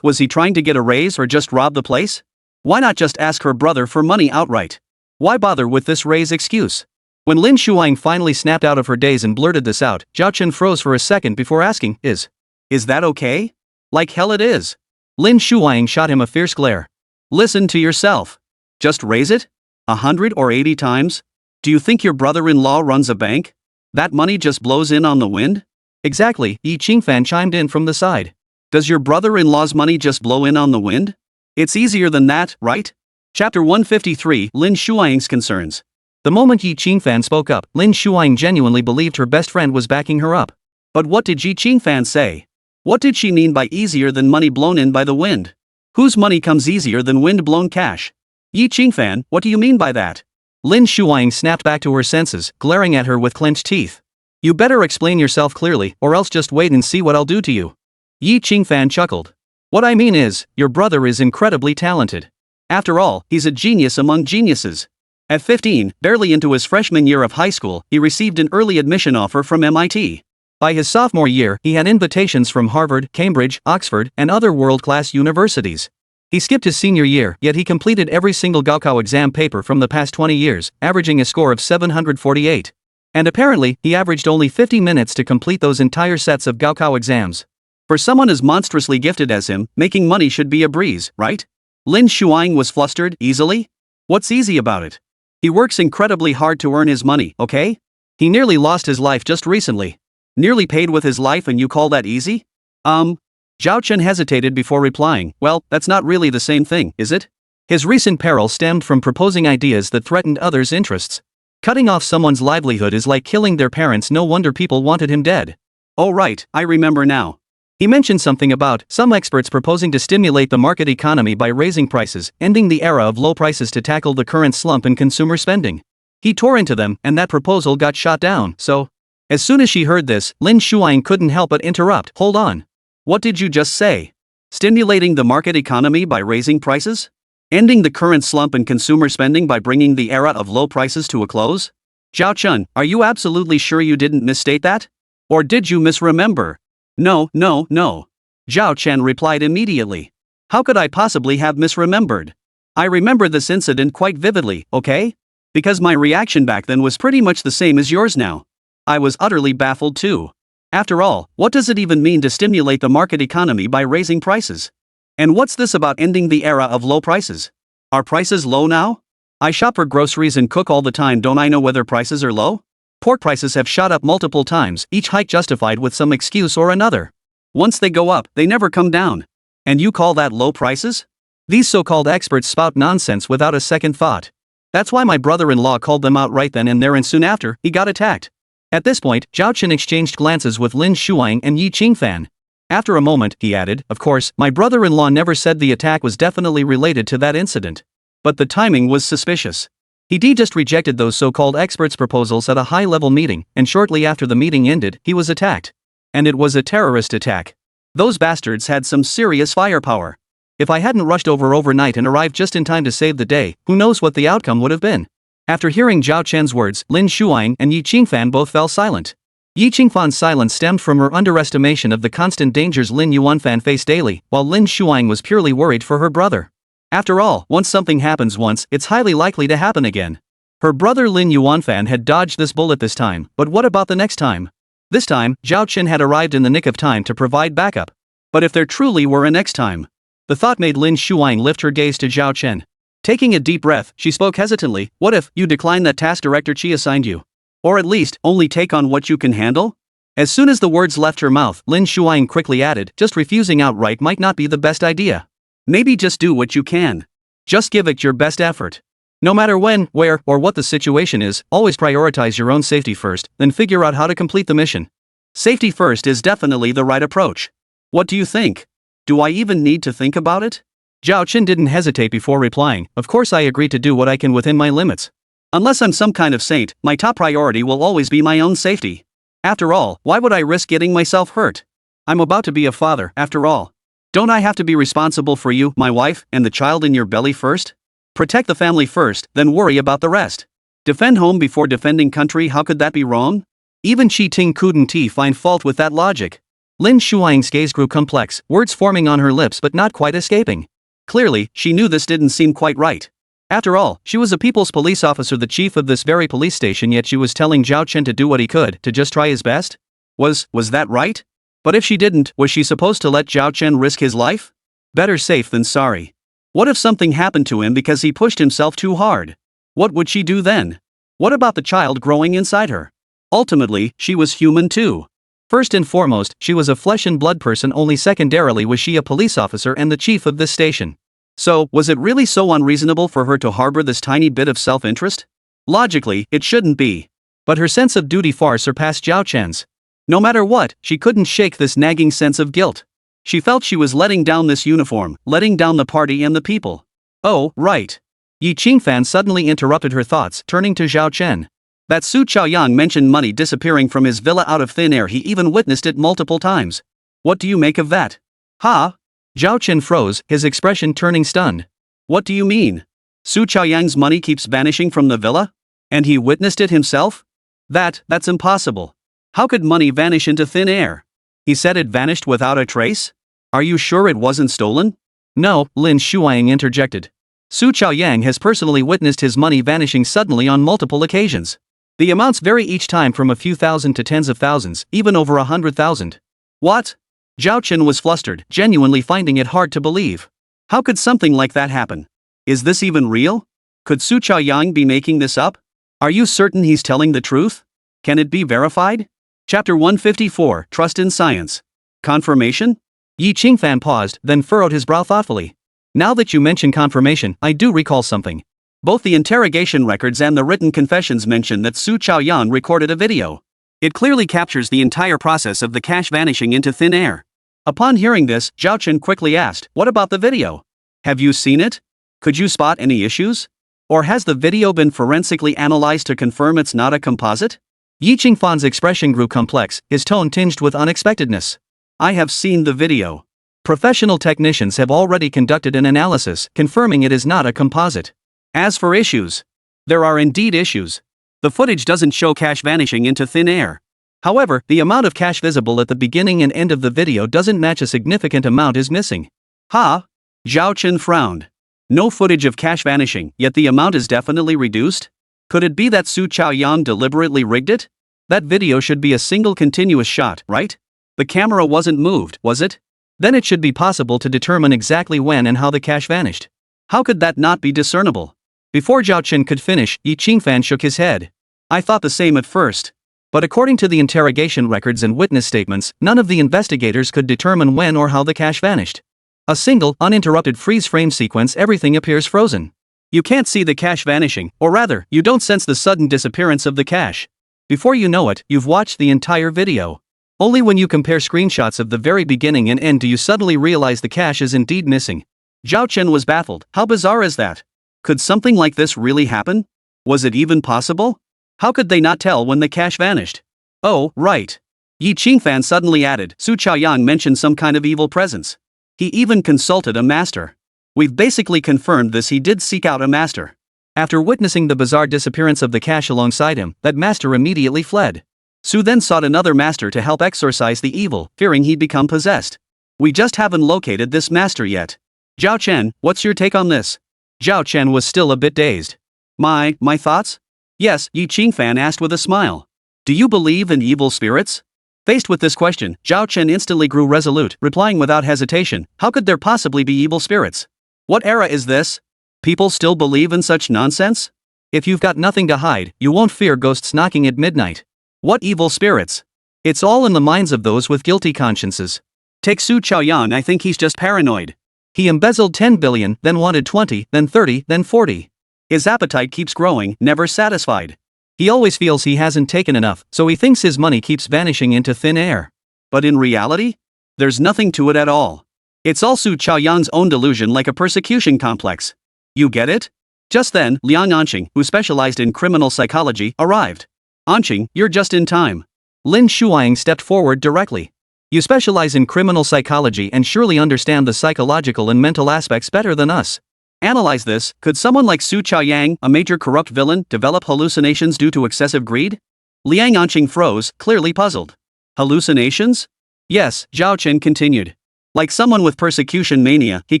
Was he trying to get a raise or just rob the place? Why not just ask her brother for money outright? Why bother with this raise excuse? When Lin Shuang finally snapped out of her daze and blurted this out, Zhao Chen froze for a second before asking, Is that okay? Like hell it is. Lin Shuang shot him a fierce glare. Listen to yourself. Just raise it? 180 times? Do you think your brother-in-law runs a bank? That money just blows in on the wind? Exactly, Yi Qingfan chimed in from the side. Does your brother-in-law's money just blow in on the wind? It's easier than that, right? Chapter 153, Lin Shuang's concerns. The moment Yi Qingfan spoke up, Lin Shuang genuinely believed her best friend was backing her up. But what did Yi Qingfan say? What did she mean by easier than money blown in by the wind? Whose money comes easier than wind-blown cash? Yi Qingfan, what do you mean by that? Lin Shuang snapped back to her senses, glaring at her with clenched teeth. You better explain yourself clearly, or else just wait and see what I'll do to you. Yi Qingfan chuckled. What I mean is, your brother is incredibly talented. After all, he's a genius among geniuses. At 15, barely into his freshman year of high school, he received an early admission offer from MIT. By his sophomore year, he had invitations from Harvard, Cambridge, Oxford, and other world-class universities. He skipped his senior year, yet he completed every single Gaokao exam paper from the past 20 years, averaging a score of 748. And apparently, he averaged only 50 minutes to complete those entire sets of Gaokao exams. For someone as monstrously gifted as him, making money should be a breeze, right? Lin Shuang was flustered. Easily? What's easy about it? He works incredibly hard to earn his money, okay? He nearly lost his life just recently. Nearly paid with his life and you call that easy? Zhao Chen hesitated before replying. Well, that's not really the same thing, is it? His recent peril stemmed from proposing ideas that threatened others' interests. Cutting off someone's livelihood is like killing their parents. No wonder people wanted him dead. Oh right, I remember now. He mentioned something about some experts proposing to stimulate the market economy by raising prices, ending the era of low prices to tackle the current slump in consumer spending. He tore into them, and that proposal got shot down, so... As soon as she heard this, Lin Shuang couldn't help but interrupt. Hold on. What did you just say? Stimulating the market economy by raising prices? Ending the current slump in consumer spending by bringing the era of low prices to a close? Zhao Chen, are you absolutely sure you didn't misstate that? Or did you misremember? No. Zhao Chen replied immediately. How could I possibly have misremembered? I remember this incident quite vividly, okay? Because my reaction back then was pretty much the same as yours now. I was utterly baffled too. After all, what does it even mean to stimulate the market economy by raising prices? And what's this about ending the era of low prices? Are prices low now? I shop for groceries and cook all the time. Don't I know whether prices are low? Pork prices have shot up multiple times, each hike justified with some excuse or another. Once they go up, they never come down. And you call that low prices? These so-called experts spout nonsense without a second thought. That's why my brother-in-law called them out right then and there, and soon after, he got attacked. At this point, Zhao Chen exchanged glances with Lin Shuang and Yi Qingfan. After a moment, he added, of course, my brother-in-law never said the attack was definitely related to that incident. But the timing was suspicious. He just rejected those so-called experts' proposals at a high-level meeting, and shortly after the meeting ended, he was attacked. And it was a terrorist attack. Those bastards had some serious firepower. If I hadn't rushed over overnight and arrived just in time to save the day, who knows what the outcome would have been. After hearing Zhao Chen's words, Lin Shuang and Yi Qingfan both fell silent. Yi Qingfan's silence stemmed from her underestimation of the constant dangers Lin Yuanfan faced daily, while Lin Shuang was purely worried for her brother. After all, once something happens once, it's highly likely to happen again. Her brother Lin Yuanfan had dodged this bullet this time, but what about the next time? This time, Zhao Chen had arrived in the nick of time to provide backup. But if there truly were a next time? The thought made Lin Shuang lift her gaze to Zhao Chen. Taking a deep breath, she spoke hesitantly. What if you decline that task Director Chi assigned you? Or at least, only take on what you can handle? As soon as the words left her mouth, Lin Shuang quickly added, just refusing outright might not be the best idea. Maybe just do what you can. Just give it your best effort. No matter when, where, or what the situation is, always prioritize your own safety first, then figure out how to complete the mission. Safety first is definitely the right approach. What do you think? Do I even need to think about it? Zhao Chen didn't hesitate before replying, of course I agree to do what I can within my limits. Unless I'm some kind of saint, my top priority will always be my own safety. After all, why would I risk getting myself hurt? I'm about to be a father, after all. Don't I have to be responsible for you, my wife, and the child in your belly first? Protect the family first, then worry about the rest. Defend home before defending country. How could that be wrong? Even Qi Ting couldn't find fault with that logic. Lin Shuang's gaze grew complex, words forming on her lips but not quite escaping. Clearly, she knew this didn't seem quite right. After all, she was a people's police officer, the chief of this very police station, yet she was telling Zhao Chen to do what he could, to just try his best? Was that right? But if she didn't, was she supposed to let Zhao Chen risk his life? Better safe than sorry. What if something happened to him because he pushed himself too hard? What would she do then? What about the child growing inside her? Ultimately, she was human too. First and foremost, she was a flesh and blood person, only secondarily was she a police officer and the chief of this station. So, was it really so unreasonable for her to harbor this tiny bit of self-interest? Logically, it shouldn't be. But her sense of duty far surpassed Zhao Chen's. No matter what, she couldn't shake this nagging sense of guilt. She felt she was letting down this uniform, letting down the party and the people. Oh, right. Yi Qingfan suddenly interrupted her thoughts, turning to Zhao Chen. That Su Chaoyang mentioned money disappearing from his villa out of thin air. He even witnessed it multiple times. What do you make of that? Ha? Zhao Chen froze, his expression turning stunned. What do you mean? Su Chaoyang's money keeps vanishing from the villa? And he witnessed it himself? That's impossible. How could money vanish into thin air? He said it vanished without a trace? Are you sure it wasn't stolen? No, Lin Shuang interjected. Su Chaoyang has personally witnessed his money vanishing suddenly on multiple occasions. The amounts vary each time from a few thousand to tens of thousands, even over 100,000. What? Zhao Chen was flustered, genuinely finding it hard to believe. How could something like that happen? Is this even real? Could Su Chaoyang be making this up? Are you certain he's telling the truth? Can it be verified? Chapter 154, Trust in Science. Confirmation? Yi Qingfan paused, then furrowed his brow thoughtfully. Now that you mention confirmation, I do recall something. Both the interrogation records and the written confessions mention that Su Chaoyang recorded a video. It clearly captures the entire process of the cash vanishing into thin air. Upon hearing this, Zhao Chen quickly asked, what about the video? Have you seen it? Could you spot any issues? Or has the video been forensically analyzed to confirm it's not a composite? Yi Qingfan's expression grew complex, his tone tinged with unexpectedness. I have seen the video. Professional technicians have already conducted an analysis, confirming it is not a composite. As for issues, there are indeed issues. The footage doesn't show cash vanishing into thin air. However, the amount of cash visible at the beginning and end of the video doesn't match. A significant amount is missing. Ha? Zhao Chen frowned. No footage of cash vanishing, yet the amount is definitely reduced? Could it be that Su Chaoyang deliberately rigged it? That video should be a single continuous shot, right? The camera wasn't moved, was it? Then it should be possible to determine exactly when and how the cash vanished. How could that not be discernible? Before Zhao Chen could finish, Yi Qingfan shook his head. I thought the same at first. But according to the interrogation records and witness statements, none of the investigators could determine when or how the cash vanished. A single, uninterrupted freeze frame sequence, everything appears frozen. You can't see the cash vanishing, or rather, you don't sense the sudden disappearance of the cash. Before you know it, you've watched the entire video. Only when you compare screenshots of the very beginning and end do you suddenly realize the cash is indeed missing. Zhao Chen was baffled. How bizarre is that? Could something like this really happen? Was it even possible? How could they not tell when the cash vanished? Oh, right. Yi Qingfan suddenly added, Su Chaoyang mentioned some kind of evil presence. He even consulted a master. We've basically confirmed this. He did seek out a master. After witnessing the bizarre disappearance of the cash alongside him, that master immediately fled. Su then sought another master to help exorcise the evil, fearing he'd become possessed. We just haven't located this master yet. Zhao Chen, what's your take on this? Zhao Chen was still a bit dazed. My thoughts? Yes, Yi Qingfan asked with a smile. Do you believe in evil spirits? Faced with this question, Zhao Chen instantly grew resolute, replying without hesitation, how could there possibly be evil spirits? What era is this? People still believe in such nonsense? If you've got nothing to hide, you won't fear ghosts knocking at midnight. What evil spirits? It's all in the minds of those with guilty consciences. Take Su Chaoyang, I think he's just paranoid. He embezzled 10 billion, then wanted 20, then 30, then 40. His appetite keeps growing, never satisfied. He always feels he hasn't taken enough, so he thinks his money keeps vanishing into thin air. But in reality, there's nothing to it at all. It's all Su Chaoyang's own delusion, like a persecution complex. You get it? Just then, Liang Anqing, who specialized in criminal psychology, arrived. Anqing, you're just in time. Lin Shuang stepped forward directly. You specialize in criminal psychology and surely understand the psychological and mental aspects better than us. Analyze this. Could someone like Su Chaoyang, a major corrupt villain, develop hallucinations due to excessive greed? Liang Anqing froze, clearly puzzled. Hallucinations? Yes, Zhao Chen continued. Like someone with persecution mania, he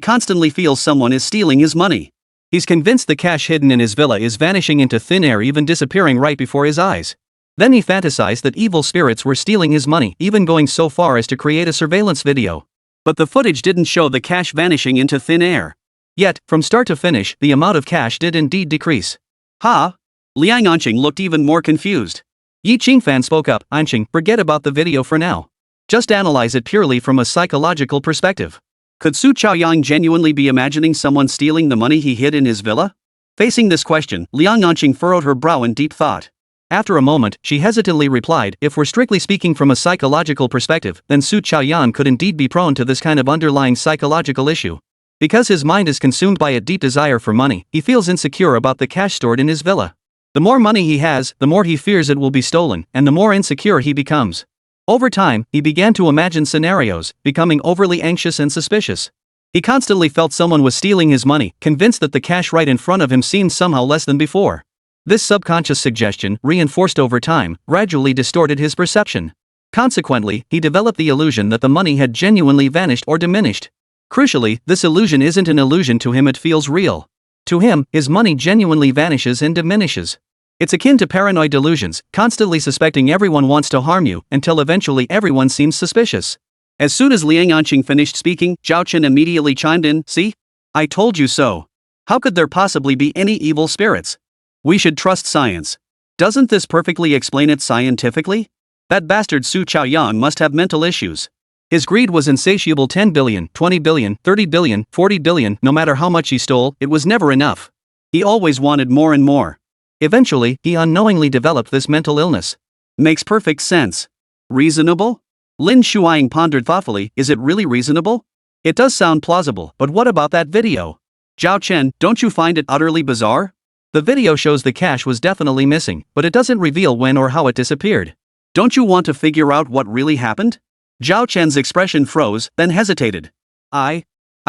constantly feels someone is stealing his money. He's convinced the cash hidden in his villa is vanishing into thin air, even disappearing right before his eyes. Then he fantasized that evil spirits were stealing his money, even going so far as to create a surveillance video. But the footage didn't show the cash vanishing into thin air. Yet, from start to finish, the amount of cash did indeed decrease. Ha? Liang Anqing looked even more confused. Yi Qingfan spoke up, Anqing, forget about the video for now. Just analyze it purely from a psychological perspective. Could Su Chaoyang genuinely be imagining someone stealing the money he hid in his villa? Facing this question, Liang Anqing furrowed her brow in deep thought. After a moment, she hesitantly replied, if we're strictly speaking from a psychological perspective, then Su Chaoyang could indeed be prone to this kind of underlying psychological issue. Because his mind is consumed by a deep desire for money, he feels insecure about the cash stored in his villa. The more money he has, the more he fears it will be stolen, and the more insecure he becomes. Over time, he began to imagine scenarios, becoming overly anxious and suspicious. He constantly felt someone was stealing his money, convinced that the cash right in front of him seemed somehow less than before. This subconscious suggestion, reinforced over time, gradually distorted his perception. Consequently, he developed the illusion that the money had genuinely vanished or diminished. Crucially, this illusion isn't an illusion to him, it feels real. To him, his money genuinely vanishes and diminishes. It's akin to paranoid delusions, constantly suspecting everyone wants to harm you, until eventually everyone seems suspicious. As soon as Liang Anqing finished speaking, Zhao Chen immediately chimed in, "See? I told you so. How could there possibly be any evil spirits? We should trust science. Doesn't this perfectly explain it scientifically? That bastard Su Chaoyang must have mental issues. His greed was insatiable. 10 billion, 20 billion, 30 billion, 40 billion, no matter how much he stole, it was never enough. He always wanted more and more. Eventually, he unknowingly developed this mental illness." Makes perfect sense. Reasonable? Lin Shuang pondered thoughtfully, is it really reasonable? It does sound plausible, but what about that video? Zhao Chen, don't you find it utterly bizarre? The video shows the cash was definitely missing, but it doesn't reveal when or how it disappeared. Don't you want to figure out what really happened? Zhao Chen's expression froze, then hesitated. I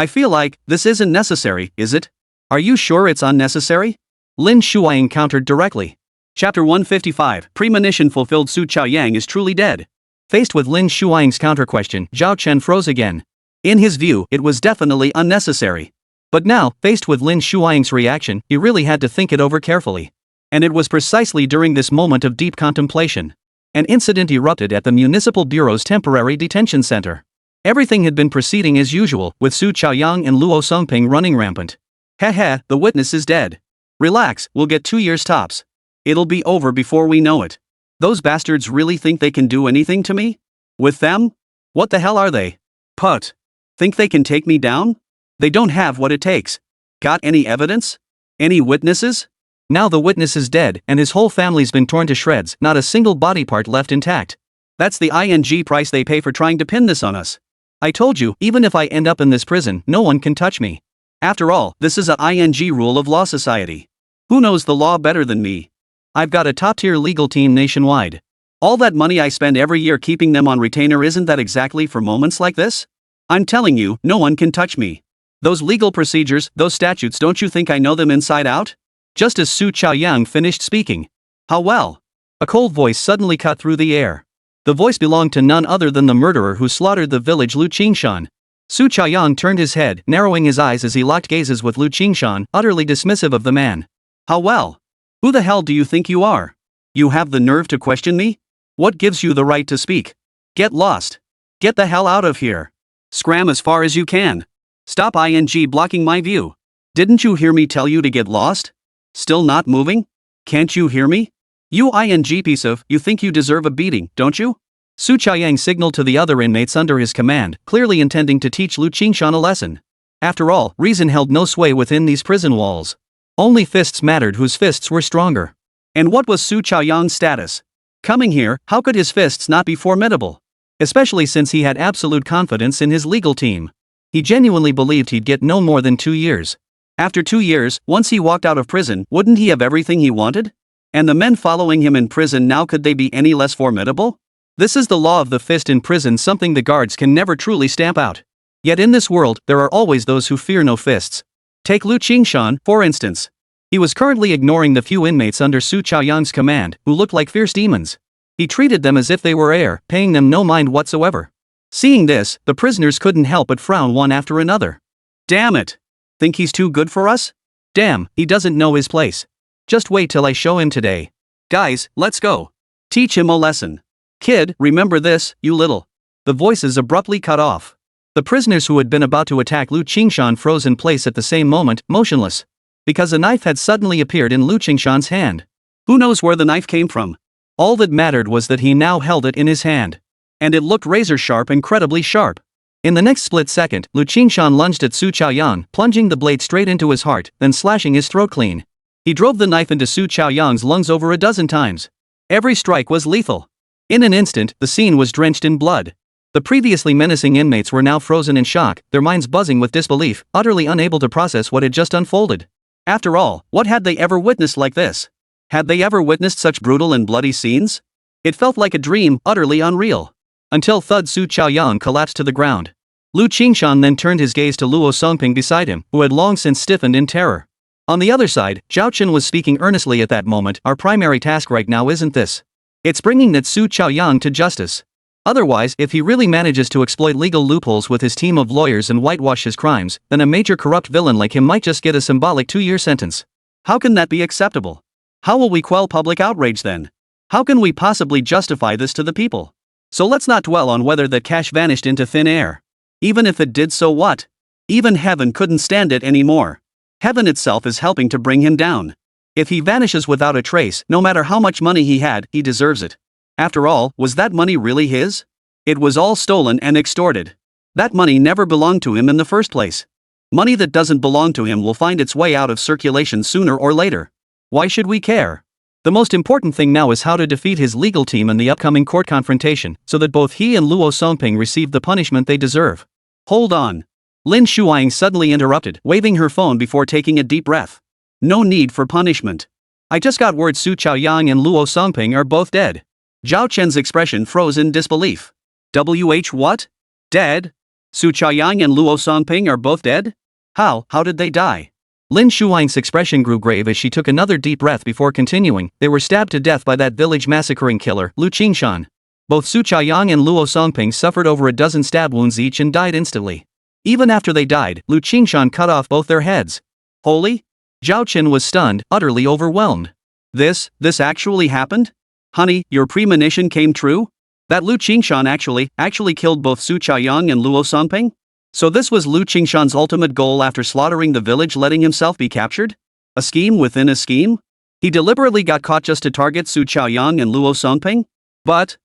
feel like this isn't necessary, is it? Are you sure it's unnecessary? Lin Shuang countered directly. Chapter 155, Premonition fulfilled. Su Chaoyang is truly dead. Faced with Lin Shuang's counter-question, Zhao Chen froze again. In his view, it was definitely unnecessary. But now, faced with Lin Shuang's reaction, he really had to think it over carefully. And it was precisely during this moment of deep contemplation. An incident erupted at the Municipal Bureau's temporary detention center. Everything had been proceeding as usual, with Su Chaoyang and Luo Songping running rampant. Heh, the witness is dead. Relax, we'll get 2 years tops. It'll be over before we know it. Those bastards really think they can do anything to me? With them? What the hell are they? Put. Think they can take me down? They don't have what it takes. Got any evidence? Any witnesses? Now the witness is dead, and his whole family's been torn to shreds, not a single body part left intact. That's the ing price they pay for trying to pin this on us. I told you, even if I end up in this prison, no one can touch me. After all, this is a ing rule of law society. Who knows the law better than me? I've got a top-tier legal team nationwide. All that money I spend every year keeping them on retainer, isn't that exactly for moments like this? I'm telling you, no one can touch me. Those legal procedures, those statutes, don't you think I know them inside out? Just as Su Chaoyang finished speaking. How well? A cold voice suddenly cut through the air. The voice belonged to none other than the murderer who slaughtered the village Lu Qingshan. Su Chaoyang turned his head, narrowing his eyes as he locked gazes with Lu Qingshan, utterly dismissive of the man. How well? Who the hell do you think you are? You have the nerve to question me? What gives you the right to speak? Get lost. Get the hell out of here. Scram as far as you can. Stop ing blocking my view. Didn't you hear me tell you to get lost? Still not moving? Can't you hear me? You ing piece of, you think you deserve a beating, don't you? Su Chaoyang signaled to the other inmates under his command, clearly intending to teach Lu Qingshan a lesson. After all, reason held no sway within these prison walls. Only fists mattered, whose fists were stronger. And what was Su Chaoyang's status? Coming here, how could his fists not be formidable? Especially since he had absolute confidence in his legal team. He genuinely believed he'd get no more than 2 years. After 2 years, once he walked out of prison, wouldn't he have everything he wanted? And the men following him in prison now, could they be any less formidable? This is the law of the fist in prison, something the guards can never truly stamp out. Yet in this world, there are always those who fear no fists. Take Lu Qingshan, for instance. He was currently ignoring the few inmates under Su Chaoyang's command, who looked like fierce demons. He treated them as if they were air, paying them no mind whatsoever. Seeing this, the prisoners couldn't help but frown one after another. Damn it! Think he's too good for us? Damn, he doesn't know his place. Just wait till I show him today. Guys, let's go. Teach him a lesson. Kid, remember this, you little. The voices abruptly cut off. The prisoners who had been about to attack Lu Qingshan froze in place at the same moment, motionless. Because a knife had suddenly appeared in Lu Qingshan's hand. Who knows where the knife came from? All that mattered was that he now held it in his hand. And it looked razor sharp, incredibly sharp. In the next split second, Lu Qingshan lunged at Su Chaoyang, plunging the blade straight into his heart, then slashing his throat clean. He drove the knife into Su Chaoyang's lungs over a dozen times. Every strike was lethal. In an instant, the scene was drenched in blood. The previously menacing inmates were now frozen in shock, their minds buzzing with disbelief, utterly unable to process what had just unfolded. After all, what had they ever witnessed like this? Had they ever witnessed such brutal and bloody scenes? It felt like a dream, utterly unreal. Until thud Su Chaoyang collapsed to the ground. Lu Qingshan then turned his gaze to Luo Songping beside him, who had long since stiffened in terror. On the other side, Zhao Chen was speaking earnestly at that moment. Our primary task right now isn't this. It's bringing that Su Chaoyang to justice. Otherwise, if he really manages to exploit legal loopholes with his team of lawyers and whitewash his crimes, then a major corrupt villain like him might just get a symbolic 2-year sentence. How can that be acceptable? How will we quell public outrage then? How can we possibly justify this to the people? So let's not dwell on whether that cash vanished into thin air. Even if it did, so what? Even heaven couldn't stand it anymore. Heaven itself is helping to bring him down. If he vanishes without a trace, no matter how much money he had, he deserves it. After all, was that money really his? It was all stolen and extorted. That money never belonged to him in the first place. Money that doesn't belong to him will find its way out of circulation sooner or later. Why should we care? The most important thing now is how to defeat his legal team in the upcoming court confrontation, so that both he and Luo Songping receive the punishment they deserve. Hold on. Lin Shuang suddenly interrupted, waving her phone before taking a deep breath. No need for punishment. I just got word Su Chaoyang and Luo Songping are both dead. Zhao Chen's expression froze in disbelief. What? Dead? Su Chaoyang and Luo Songping are both dead? How did they die? Lin Shuang's expression grew grave as she took another deep breath before continuing. They were stabbed to death by that village massacring killer, Lu Qingshan. Both Su Chaoyang and Luo Songping suffered over a dozen stab wounds each and died instantly. Even after they died, Lu Qingshan cut off both their heads. Holy? Zhao Chen was stunned, utterly overwhelmed. This actually happened? Honey, your premonition came true? That Lu Qingshan actually killed both Su Chaoyang and Luo Songping? So this was Lu Qingshan's ultimate goal after slaughtering the village, letting himself be captured? A scheme within a scheme? He deliberately got caught just to target Su Chaoyang and Luo Songping? But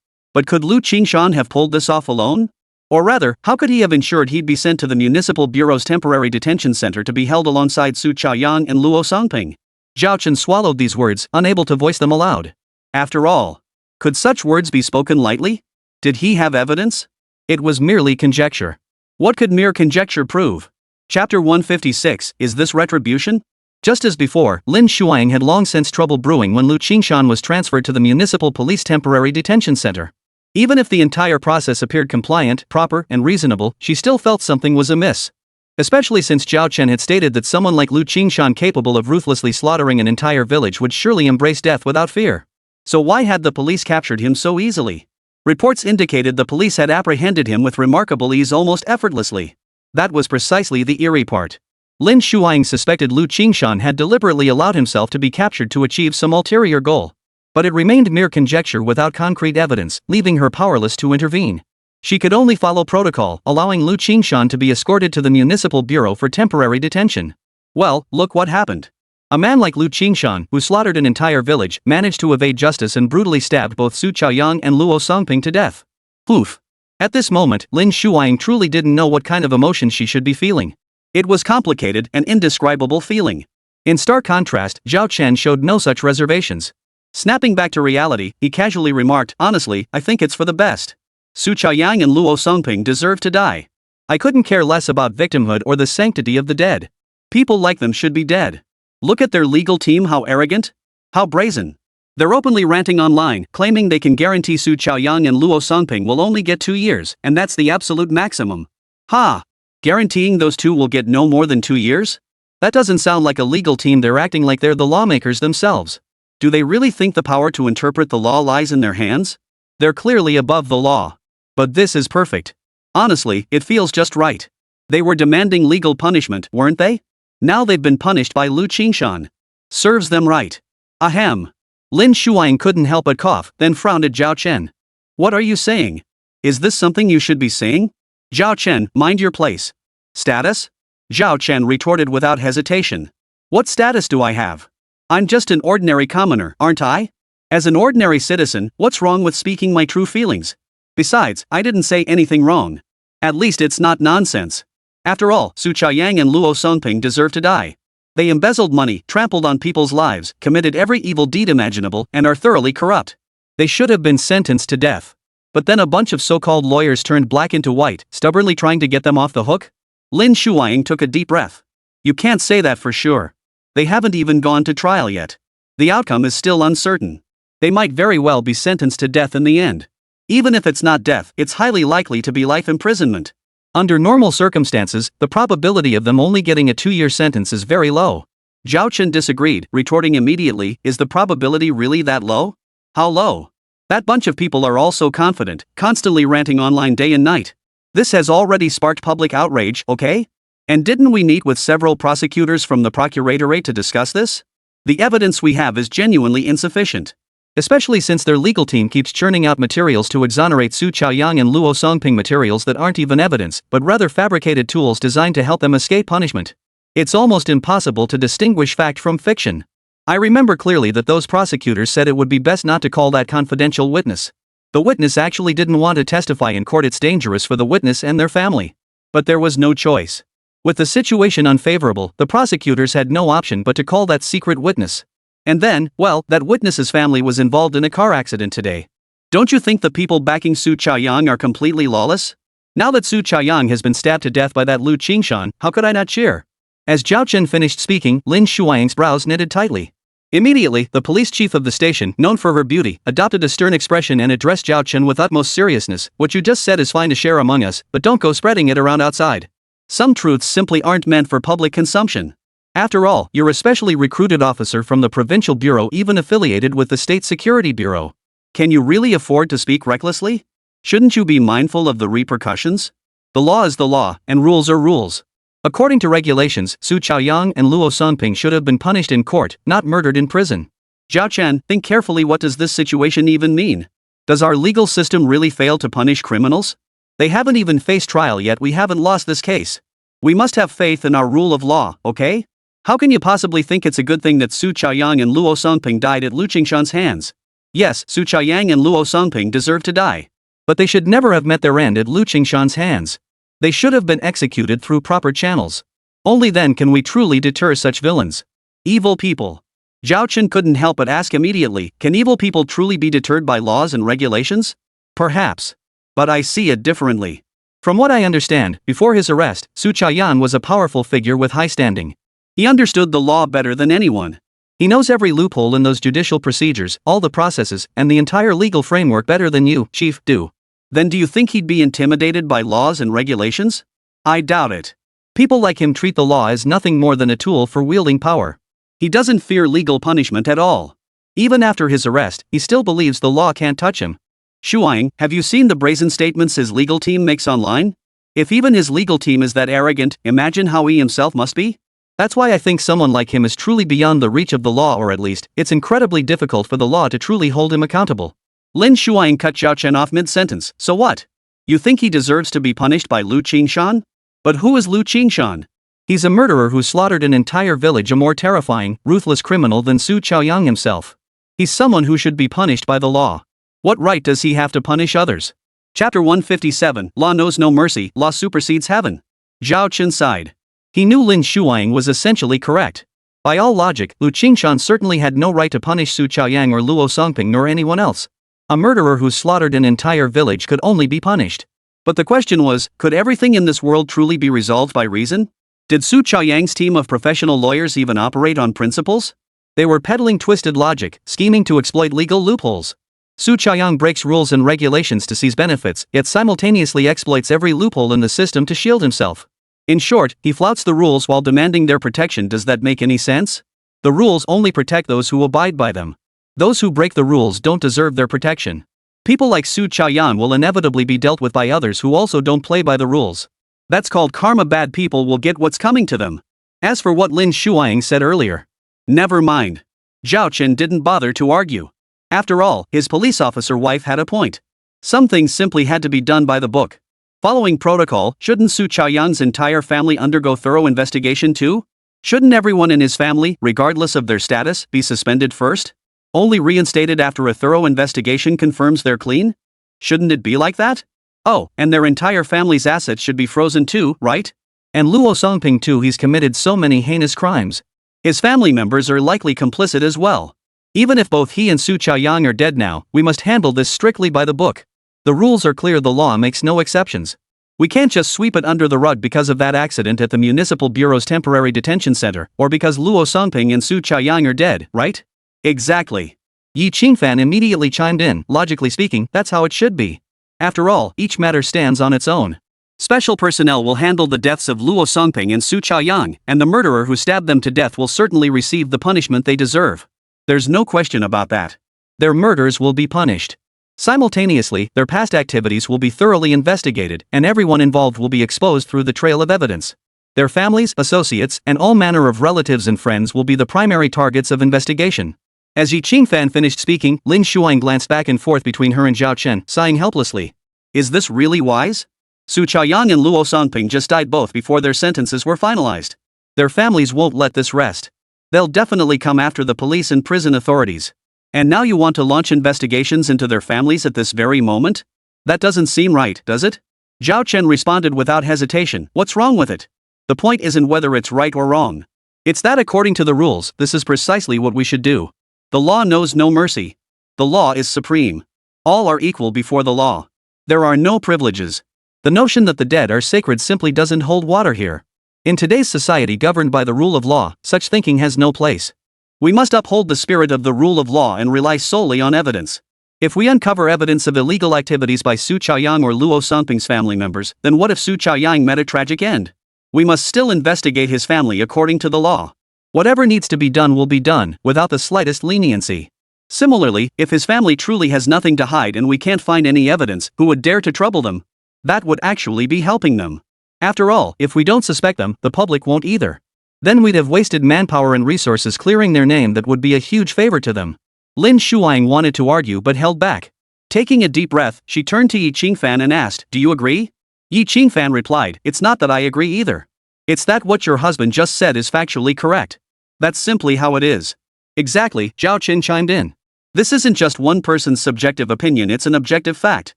could Lu Qingshan have pulled this off alone? Or rather, how could he have ensured he'd be sent to the Municipal Bureau's temporary detention center to be held alongside Su Chaoyang and Luo Songping? Zhao Chen swallowed these words, unable to voice them aloud. After all, could such words be spoken lightly? Did he have evidence? It was merely conjecture. What could mere conjecture prove? Chapter 156, Is this retribution? Just as before, Lin Shuang had long sensed trouble brewing when Lu Qingshan was transferred to the Municipal Police Temporary Detention Center. Even if the entire process appeared compliant, proper, and reasonable, she still felt something was amiss. Especially since Zhao Chen had stated that someone like Lu Qingshan capable of ruthlessly slaughtering an entire village would surely embrace death without fear. So why had the police captured him so easily? Reports indicated the police had apprehended him with remarkable ease, almost effortlessly. That was precisely the eerie part. Lin Shuang suspected Lu Qingshan had deliberately allowed himself to be captured to achieve some ulterior goal. But it remained mere conjecture without concrete evidence, leaving her powerless to intervene. She could only follow protocol, allowing Lu Qingshan to be escorted to the Municipal Bureau for temporary detention. Well, look what happened. A man like Lu Qingshan, who slaughtered an entire village, managed to evade justice and brutally stabbed both Su Chaoyang and Luo Songping to death. Oof. At this moment, Lin Shuang truly didn't know what kind of emotion she should be feeling. It was complicated and indescribable feeling. In stark contrast, Zhao Chen showed no such reservations. Snapping back to reality, he casually remarked, honestly, I think it's for the best. Su Chaoyang and Luo Songping deserve to die. I couldn't care less about victimhood or the sanctity of the dead. People like them should be dead. Look at their legal team, how arrogant, how brazen. They're openly ranting online, claiming they can guarantee Su Chaoyang and Luo Songping will only get 2 years, and that's the absolute maximum. Ha! Guaranteeing those two will get no more than 2 years? That doesn't sound like a legal team. They're acting like they're the lawmakers themselves. Do they really think the power to interpret the law lies in their hands? They're clearly above the law. But this is perfect. Honestly, it feels just right. They were demanding legal punishment, weren't they? Now they've been punished by Lu Qingshan. Serves them right. Ahem. Lin Shuang couldn't help but cough, then frowned at Zhao Chen. What are you saying? Is this something you should be saying? Zhao Chen, mind your place. Status? Zhao Chen retorted without hesitation. What status do I have? I'm just an ordinary commoner, aren't I? As an ordinary citizen, what's wrong with speaking my true feelings? Besides, I didn't say anything wrong. At least it's not nonsense. After all, Su Chaoyang and Luo Songping deserve to die. They embezzled money, trampled on people's lives, committed every evil deed imaginable, and are thoroughly corrupt. They should have been sentenced to death. But then a bunch of so-called lawyers turned black into white, stubbornly trying to get them off the hook? Lin Shuang took a deep breath. You can't say that for sure. They haven't even gone to trial yet. The outcome is still uncertain. They might very well be sentenced to death in the end. Even if it's not death, it's highly likely to be life imprisonment. Under normal circumstances, the probability of them only getting a 2-year sentence is very low. Zhao Chen disagreed, retorting immediately, is the probability really that low? How low? That bunch of people are all so confident, constantly ranting online day and night. This has already sparked public outrage, okay? And didn't we meet with several prosecutors from the procuratorate to discuss this? The evidence we have is genuinely insufficient. Especially since their legal team keeps churning out materials to exonerate Su Chaoyang and Luo Songping, materials that aren't even evidence, but rather fabricated tools designed to help them escape punishment. It's almost impossible to distinguish fact from fiction. I remember clearly that those prosecutors said it would be best not to call that confidential witness. The witness actually didn't want to testify in court. It's dangerous for the witness and their family. But there was no choice. With the situation unfavorable, the prosecutors had no option but to call that secret witness. And then, well, that witness's family was involved in a car accident today. Don't you think the people backing Su Chaoyang are completely lawless? Now that Su Chaoyang has been stabbed to death by that Lu Qingshan, how could I not cheer? As Zhao Chen finished speaking, Lin Shuang's brows knitted tightly. Immediately, the police chief of the station, known for her beauty, adopted a stern expression and addressed Zhao Chen with utmost seriousness. What you just said is fine to share among us, but don't go spreading it around outside. Some truths simply aren't meant for public consumption. After all, you're a specially recruited officer from the provincial bureau, even affiliated with the State Security Bureau. Can you really afford to speak recklessly? Shouldn't you be mindful of the repercussions? The law is the law, and rules are rules. According to regulations, Su Chaoyang and Luo Songping should have been punished in court, not murdered in prison. Zhao Chen, think carefully. What does this situation even mean? Does our legal system really fail to punish criminals? They haven't even faced trial yet. We haven't lost this case. We must have faith in our rule of law, okay? How can you possibly think it's a good thing that Su Chaoyang and Luo Songping died at Lu Qingshan's hands? Yes, Su Chaoyang and Luo Songping deserve to die. But they should never have met their end at Lu Qingshan's hands. They should have been executed through proper channels. Only then can we truly deter such villains. Evil people. Zhao Chen couldn't help but ask immediately, can evil people truly be deterred by laws and regulations? Perhaps. But I see it differently. From what I understand, before his arrest, Su Chaoyang was a powerful figure with high standing. He understood the law better than anyone. He knows every loophole in those judicial procedures, all the processes, and the entire legal framework better than you, Chief, do. Then do you think he'd be intimidated by laws and regulations? I doubt it. People like him treat the law as nothing more than a tool for wielding power. He doesn't fear legal punishment at all. Even after his arrest, he still believes the law can't touch him. Shuang, have you seen the brazen statements his legal team makes online? If even his legal team is that arrogant, imagine how he himself must be? That's why I think someone like him is truly beyond the reach of the law, or at least, it's incredibly difficult for the law to truly hold him accountable. Lin Shuang cut Zhao Chen off mid-sentence. So what? You think he deserves to be punished by Lu Qingshan? But who is Lu Qingshan? He's a murderer who slaughtered an entire village, a more terrifying, ruthless criminal than Su Chaoyang himself. He's someone who should be punished by the law. What right does he have to punish others? Chapter 157, Law knows no mercy, law supersedes heaven. Zhao Chen sighed. He knew Lin Shuang was essentially correct. By all logic, Lu Qingshan certainly had no right to punish Su Chaoyang or Luo Songping nor anyone else. A murderer who slaughtered an entire village could only be punished. But the question was, could everything in this world truly be resolved by reason? Did Su Chaoyang's team of professional lawyers even operate on principles? They were peddling twisted logic, scheming to exploit legal loopholes. Su Chaoyang breaks rules and regulations to seize benefits, yet simultaneously exploits every loophole in the system to shield himself. In short, he flouts the rules while demanding their protection. Does that make any sense? The rules only protect those who abide by them. Those who break the rules don't deserve their protection. People like Su Chaoyang will inevitably be dealt with by others who also don't play by the rules. That's called karma. Bad people will get what's coming to them. As for what Lin Shuang said earlier, never mind. Zhao Chen didn't bother to argue. After all, his police officer wife had a point. Some things simply had to be done by the book. Following protocol, shouldn't Su Chaoyang's entire family undergo thorough investigation too? Shouldn't everyone in his family, regardless of their status, be suspended first? Only reinstated after a thorough investigation confirms they're clean? Shouldn't it be like that? Oh, and their entire family's assets should be frozen too, right? And Luo Songping too. He's committed so many heinous crimes. His family members are likely complicit as well. Even if both he and Su Chaoyang are dead now, we must handle this strictly by the book. The rules are clear, the law makes no exceptions. We can't just sweep it under the rug because of that accident at the Municipal Bureau's temporary detention center, or because Luo Songping and Su Chaoyang are dead, right? Exactly. Yi Qingfan immediately chimed in, logically speaking, that's how it should be. After all, each matter stands on its own. Special personnel will handle the deaths of Luo Songping and Su Chaoyang, and the murderer who stabbed them to death will certainly receive the punishment they deserve. There's no question about that. Their murders will be punished. Simultaneously, their past activities will be thoroughly investigated, and everyone involved will be exposed through the trail of evidence. Their families, associates, and all manner of relatives and friends will be the primary targets of investigation. As Yi Qingfan finished speaking, Lin Shuang glanced back and forth between her and Zhao Chen, sighing helplessly. Is this really wise? Su Chaoyang and Luo Songping just died both before their sentences were finalized. Their families won't let this rest. They'll definitely come after the police and prison authorities. And now you want to launch investigations into their families at this very moment? That doesn't seem right, does it? Zhao Chen responded without hesitation, what's wrong with it? The point isn't whether it's right or wrong. It's that according to the rules, this is precisely what we should do. The law knows no mercy. The law is supreme. All are equal before the law. There are no privileges. The notion that the dead are sacred simply doesn't hold water here. In today's society governed by the rule of law, such thinking has no place. We must uphold the spirit of the rule of law and rely solely on evidence. If we uncover evidence of illegal activities by Su Chaoyang or Luo Songping's family members, then what if Su Chaoyang met a tragic end? We must still investigate his family according to the law. Whatever needs to be done will be done, without the slightest leniency. Similarly, if his family truly has nothing to hide and we can't find any evidence, who would dare to trouble them? That would actually be helping them. After all, if we don't suspect them, the public won't either. Then we'd have wasted manpower and resources clearing their name that would be a huge favor to them. Lin Shuang wanted to argue but held back. Taking a deep breath, she turned to Yi Qingfan and asked, do you agree? Yi Qingfan replied, it's not that I agree either. It's that what your husband just said is factually correct. That's simply how it is. Exactly, Zhao Chen chimed in. This isn't just one person's subjective opinion, it's an objective fact.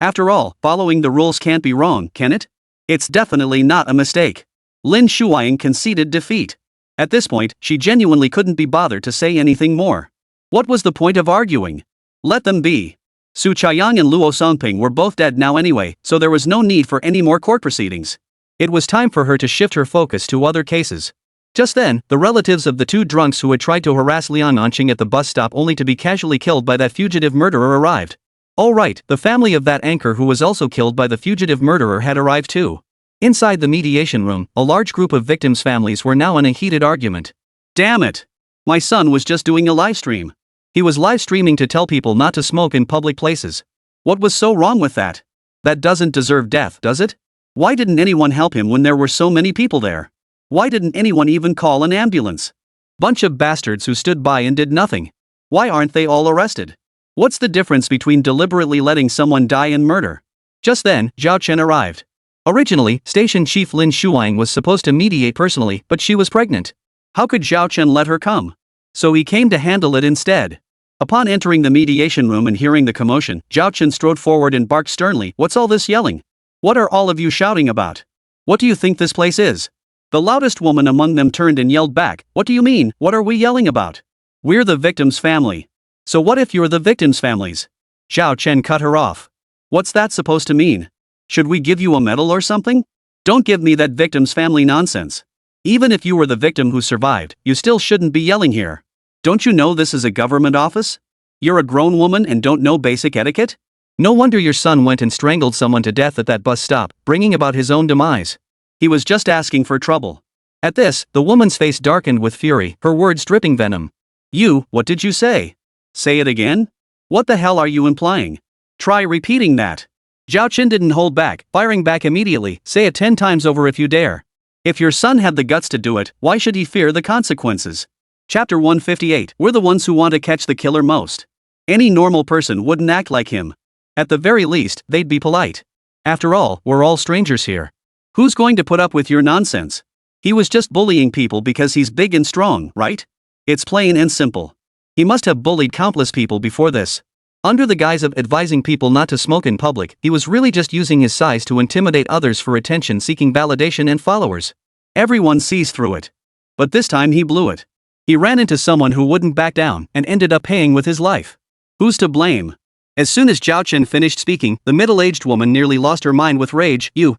After all, following the rules can't be wrong, can it? It's definitely not a mistake. Lin Shuang conceded defeat. At this point, she genuinely couldn't be bothered to say anything more. What was the point of arguing? Let them be. Su Chaoyang and Luo Songping were both dead now anyway, so there was no need for any more court proceedings. It was time for her to shift her focus to other cases. Just then, the relatives of the two drunks who had tried to harass Liang Anqing at the bus stop only to be casually killed by that fugitive murderer arrived. All right, the family of that anchor who was also killed by the fugitive murderer had arrived too. Inside the mediation room, a large group of victims' families were now in a heated argument. Damn it! My son was just doing a live stream. He was live streaming to tell people not to smoke in public places. What was so wrong with that? That doesn't deserve death, does it? Why didn't anyone help him when there were so many people there? Why didn't anyone even call an ambulance? Bunch of bastards who stood by and did nothing. Why aren't they all arrested? What's the difference between deliberately letting someone die and murder? Just then, Zhao Chen arrived. Originally, Station Chief Lin Shuang was supposed to mediate personally, but she was pregnant. How could Zhao Chen let her come? So he came to handle it instead. Upon entering the mediation room and hearing the commotion, Zhao Chen strode forward and barked sternly, "What's all this yelling? What are all of you shouting about? What do you think this place is?" The loudest woman among them turned and yelled back, "What do you mean, what are we yelling about? We're the victim's family. So what if you're the victim's families?" Zhao Chen cut her off. "What's that supposed to mean? Should we give you a medal or something? Don't give me that victim's family nonsense. Even if you were the victim who survived, you still shouldn't be yelling here. Don't you know this is a government office? You're a grown woman and don't know basic etiquette? No wonder your son went and strangled someone to death at that bus stop, bringing about his own demise. He was just asking for trouble." At this, the woman's face darkened with fury, her words dripping venom. What did you say? Say it again? What the hell are you implying? Try repeating that." Zhao Chen didn't hold back, firing back immediately, "Say it 10 times over if you dare. If your son had the guts to do it, why should he fear the consequences?" Chapter 158. We're the ones who want to catch the killer most. Any normal person wouldn't act like him. At the very least, they'd be polite. After all, we're all strangers here. Who's going to put up with your nonsense? He was just bullying people because he's big and strong, right? It's plain and simple. He must have bullied countless people before this. Under the guise of advising people not to smoke in public, he was really just using his size to intimidate others for attention-seeking validation and followers. Everyone sees through it. But this time he blew it. He ran into someone who wouldn't back down and ended up paying with his life. Who's to blame? As soon as Zhao Chen finished speaking, the middle-aged woman nearly lost her mind with rage. You.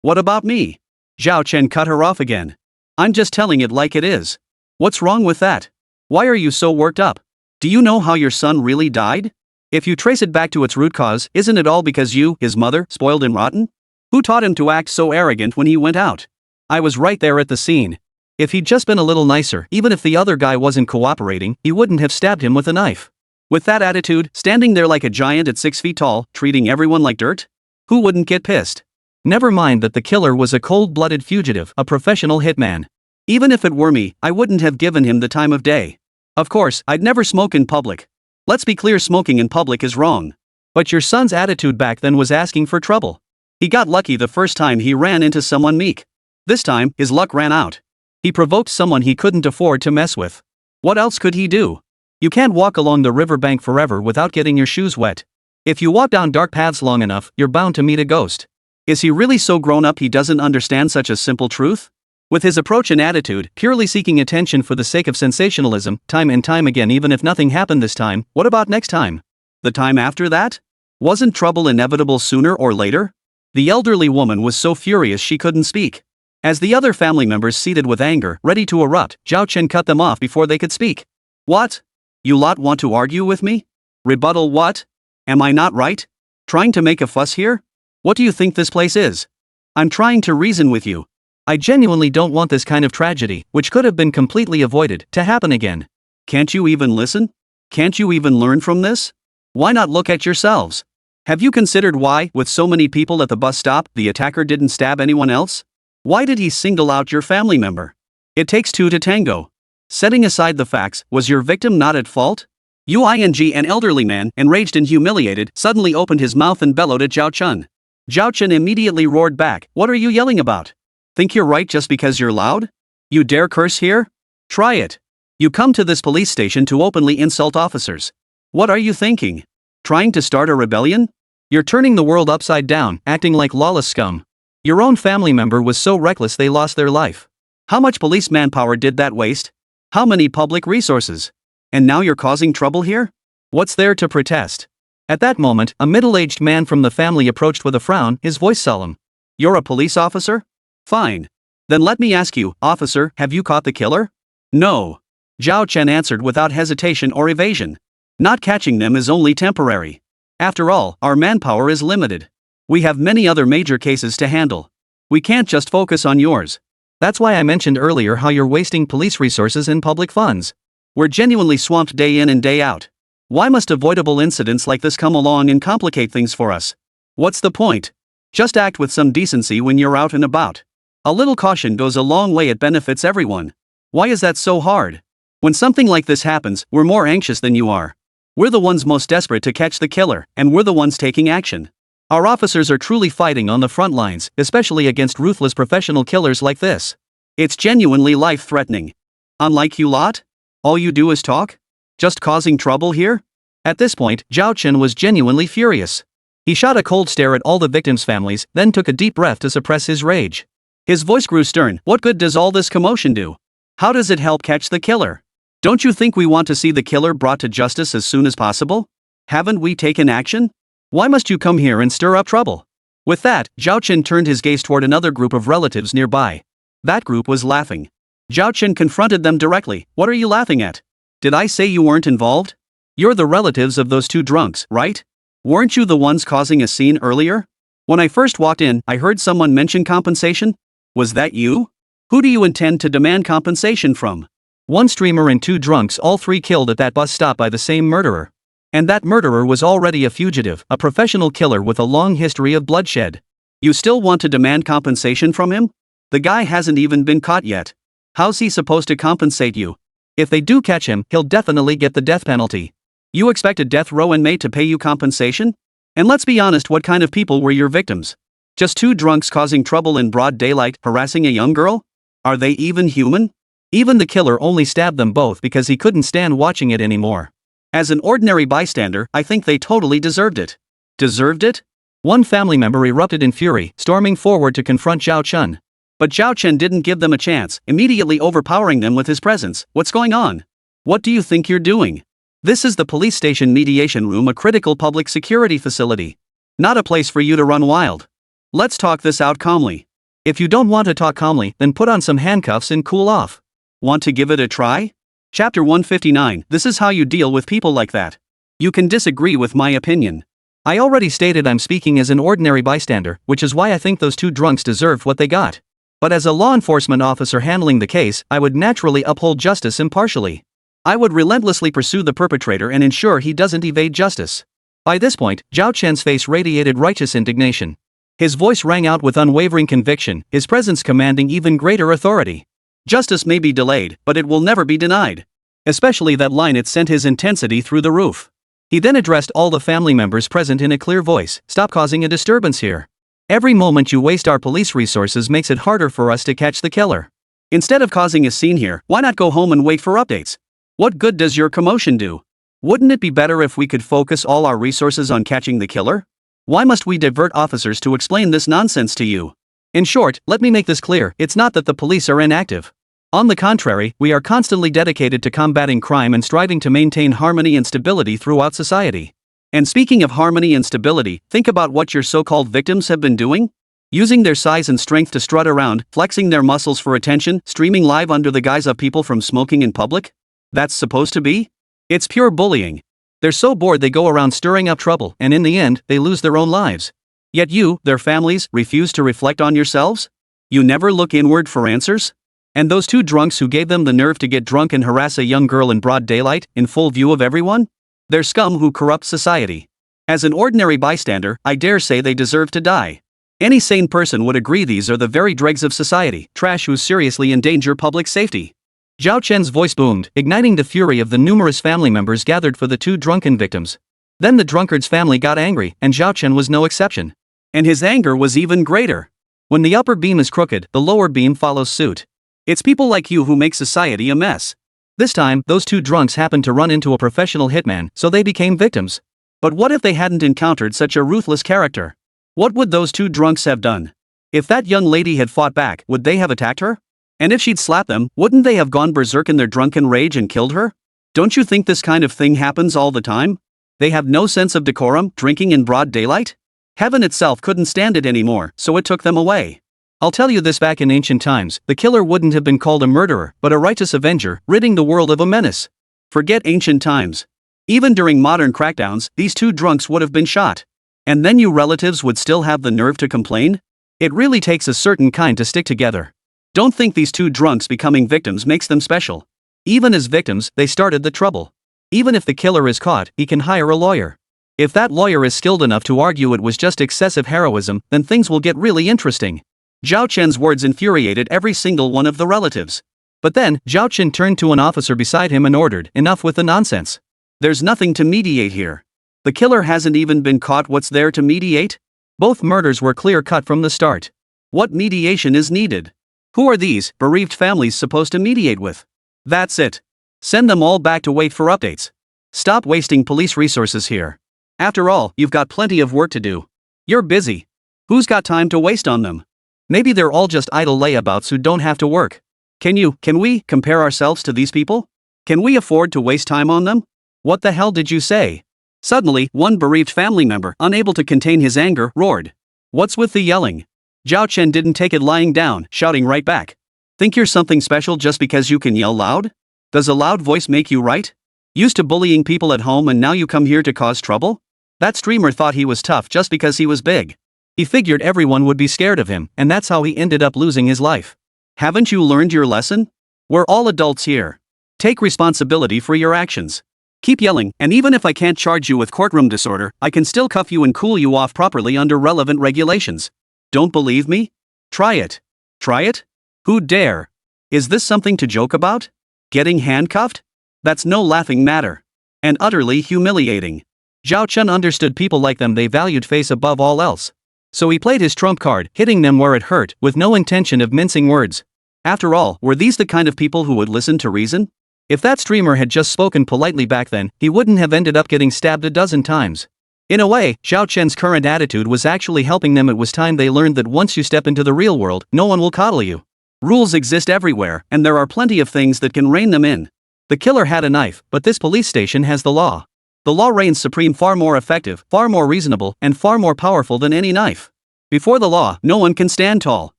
What about me? Zhao Chen cut her off again. I'm just telling it like it is. What's wrong with that? Why are you so worked up? Do you know how your son really died? If you trace it back to its root cause, isn't it all because you, his mother, spoiled him rotten? Who taught him to act so arrogant when he went out? I was right there at the scene. If he'd just been a little nicer, even if the other guy wasn't cooperating, he wouldn't have stabbed him with a knife. With that attitude, standing there like a giant at 6 feet tall, treating everyone like dirt? Who wouldn't get pissed? Never mind that the killer was a cold-blooded fugitive, a professional hitman. Even if it were me, I wouldn't have given him the time of day. Of course, I'd never smoke in public. Let's be clear, smoking in public is wrong. But your son's attitude back then was asking for trouble. He got lucky the first time he ran into someone meek. This time, his luck ran out. He provoked someone he couldn't afford to mess with. What else could he do? You can't walk along the riverbank forever without getting your shoes wet. If you walk down dark paths long enough, you're bound to meet a ghost. Is he really so grown up he doesn't understand such a simple truth? With his approach and attitude, purely seeking attention for the sake of sensationalism, time and time again, even if nothing happened this time, what about next time? The time after that? Wasn't trouble inevitable sooner or later? The elderly woman was so furious she couldn't speak. As the other family members seated with anger, ready to erupt, Zhao Chen cut them off before they could speak. What? You lot want to argue with me? Rebuttal what? Am I not right? Trying to make a fuss here? What do you think this place is? I'm trying to reason with you. I genuinely don't want this kind of tragedy, which could have been completely avoided, to happen again. Can't you even listen? Can't you even learn from this? Why not look at yourselves? Have you considered why, with so many people at the bus stop, the attacker didn't stab anyone else? Why did he single out your family member? It takes two to tango. Setting aside the facts, was your victim not at fault? An elderly man, enraged and humiliated, suddenly opened his mouth and bellowed at Zhao Chen. Zhao Chen immediately roared back, "What are you yelling about? Think you're right just because you're loud? You dare curse here? Try it. You come to this police station to openly insult officers. What are you thinking? Trying to start a rebellion? You're turning the world upside down, acting like lawless scum. Your own family member was so reckless they lost their life. How much police manpower did that waste? How many public resources? And now you're causing trouble here? What's there to protest?" At that moment, a middle-aged man from the family approached with a frown, his voice solemn. "You're a police officer? Fine. Then let me ask you, officer, have you caught the killer?" "No." Zhao Chen answered without hesitation or evasion. "Not catching them is only temporary. After all, our manpower is limited. We have many other major cases to handle. We can't just focus on yours. That's why I mentioned earlier how you're wasting police resources and public funds. We're genuinely swamped day in and day out. Why must avoidable incidents like this come along and complicate things for us? What's the point? Just act with some decency when you're out and about. A little caution goes a long way, it benefits everyone. Why is that so hard? When something like this happens, we're more anxious than you are. We're the ones most desperate to catch the killer, and we're the ones taking action. Our officers are truly fighting on the front lines, especially against ruthless professional killers like this. It's genuinely life-threatening. Unlike you lot? All you do is talk? Just causing trouble here?" At this point, Zhao Chen was genuinely furious. He shot a cold stare at all the victims' families, then took a deep breath to suppress his rage. His voice grew stern. "What good does all this commotion do? How does it help catch the killer? Don't you think we want to see the killer brought to justice as soon as possible? Haven't we taken action? Why must you come here and stir up trouble?" With that, Zhao Chen turned his gaze toward another group of relatives nearby. That group was laughing. Zhao Chen confronted them directly. "What are you laughing at? Did I say you weren't involved? You're the relatives of those two drunks, right? Weren't you the ones causing a scene earlier? When I first walked in, I heard someone mention compensation. Was that you? Who do you intend to demand compensation from?" One streamer and two drunks, all three killed at that bus stop by the same murderer. And that murderer was already a fugitive, a professional killer with a long history of bloodshed. You still want to demand compensation from him? The guy hasn't even been caught yet. How's he supposed to compensate you? If they do catch him, he'll definitely get the death penalty. You expect a death row inmate to pay you compensation? And let's be honest, what kind of people were your victims? Just two drunks causing trouble in broad daylight, harassing a young girl? Are they even human? Even the killer only stabbed them both because he couldn't stand watching it anymore. As an ordinary bystander, I think they totally deserved it. Deserved it? One family member erupted in fury, storming forward to confront Zhao Chen. But Zhao Chen didn't give them a chance, immediately overpowering them with his presence. "What's going on? What do you think you're doing? This is the police station mediation room, a critical public security facility. Not a place for you to run wild. Let's talk this out calmly. If you don't want to talk calmly, then put on some handcuffs and cool off. Want to give it a try?" Chapter 159. This is how you deal with people like that. You can disagree with my opinion. I already stated I'm speaking as an ordinary bystander, which is why I think those two drunks deserved what they got. But as a law enforcement officer handling the case, I would naturally uphold justice impartially. I would relentlessly pursue the perpetrator and ensure he doesn't evade justice. By this point, Zhao Chen's face radiated righteous indignation. His voice rang out with unwavering conviction, his presence commanding even greater authority. Justice may be delayed, but it will never be denied. Especially that line, it sent his intensity through the roof. He then addressed all the family members present in a clear voice. Stop causing a disturbance here. Every moment you waste our police resources makes it harder for us to catch the killer. Instead of causing a scene here, why not go home and wait for updates? What good does your commotion do? Wouldn't it be better if we could focus all our resources on catching the killer? Why must we divert officers to explain this nonsense to you? In short, let me make this clear, it's not that the police are inactive. On the contrary, we are constantly dedicated to combating crime and striving to maintain harmony and stability throughout society. And speaking of harmony and stability, think about what your so-called victims have been doing? Using their size and strength to strut around, flexing their muscles for attention, streaming live under the guise of people from smoking in public? That's supposed to be? It's pure bullying. They're so bored they go around stirring up trouble, and in the end, they lose their own lives. Yet you, their families, refuse to reflect on yourselves? You never look inward for answers? And those two drunks who gave them the nerve to get drunk and harass a young girl in broad daylight, in full view of everyone? They're scum who corrupt society. As an ordinary bystander, I dare say they deserve to die. Any sane person would agree these are the very dregs of society, trash who seriously endanger public safety. Zhao Chen's voice boomed, igniting the fury of the numerous family members gathered for the two drunken victims. Then the drunkard's family got angry, and Zhao Chen was no exception. And his anger was even greater. When the upper beam is crooked, the lower beam follows suit. It's people like you who make society a mess. This time, those two drunks happened to run into a professional hitman, so they became victims. But what if they hadn't encountered such a ruthless character? What would those two drunks have done? If that young lady had fought back, would they have attacked her? And if she'd slapped them, wouldn't they have gone berserk in their drunken rage and killed her? Don't you think this kind of thing happens all the time? They have no sense of decorum, drinking in broad daylight? Heaven itself couldn't stand it anymore, so it took them away. I'll tell you this, back in ancient times, the killer wouldn't have been called a murderer, but a righteous avenger, ridding the world of a menace. Forget ancient times. Even during modern crackdowns, these two drunks would have been shot. And then you relatives would still have the nerve to complain? It really takes a certain kind to stick together. Don't think these two drunks becoming victims makes them special. Even as victims, they started the trouble. Even if the killer is caught, he can hire a lawyer. If that lawyer is skilled enough to argue it was just excessive heroism, then things will get really interesting. Zhao Chen's words infuriated every single one of the relatives. But then, Zhao Chen turned to an officer beside him and ordered, "Enough with the nonsense. There's nothing to mediate here. The killer hasn't even been caught. What's there to mediate? Both murders were clear-cut from the start. What mediation is needed? Who are these bereaved families supposed to mediate with? That's it. Send them all back to wait for updates. Stop wasting police resources here. After all, you've got plenty of work to do. You're busy. Who's got time to waste on them? Maybe they're all just idle layabouts who don't have to work. Can we compare ourselves to these people? Can we afford to waste time on them? What the hell did you say?" Suddenly, one bereaved family member, unable to contain his anger, roared. "What's with the yelling?" Zhao Chen didn't take it lying down, shouting right back. "Think you're something special just because you can yell loud? Does a loud voice make you right? Used to bullying people at home and now you come here to cause trouble? That streamer thought he was tough just because he was big. He figured everyone would be scared of him, and that's how he ended up losing his life. Haven't you learned your lesson? We're all adults here. Take responsibility for your actions. Keep yelling, and even if I can't charge you with courtroom disorder, I can still cuff you and cool you off properly under relevant regulations. Don't believe me? Try it. Try it? Who dare? Is this something to joke about? Getting handcuffed? That's no laughing matter. And utterly humiliating." Zhao Chen understood people like them, they valued face above all else. So he played his trump card, hitting them where it hurt, with no intention of mincing words. After all, were these the kind of people who would listen to reason? If that streamer had just spoken politely back then, he wouldn't have ended up getting stabbed a dozen times. In a way, Zhao Chen's current attitude was actually helping them. It was time they learned that once you step into the real world, no one will coddle you. Rules exist everywhere, and there are plenty of things that can rein them in. The killer had a knife, but this police station has the law. The law reigns supreme, far more effective, far more reasonable, and far more powerful than any knife. Before the law, no one can stand tall.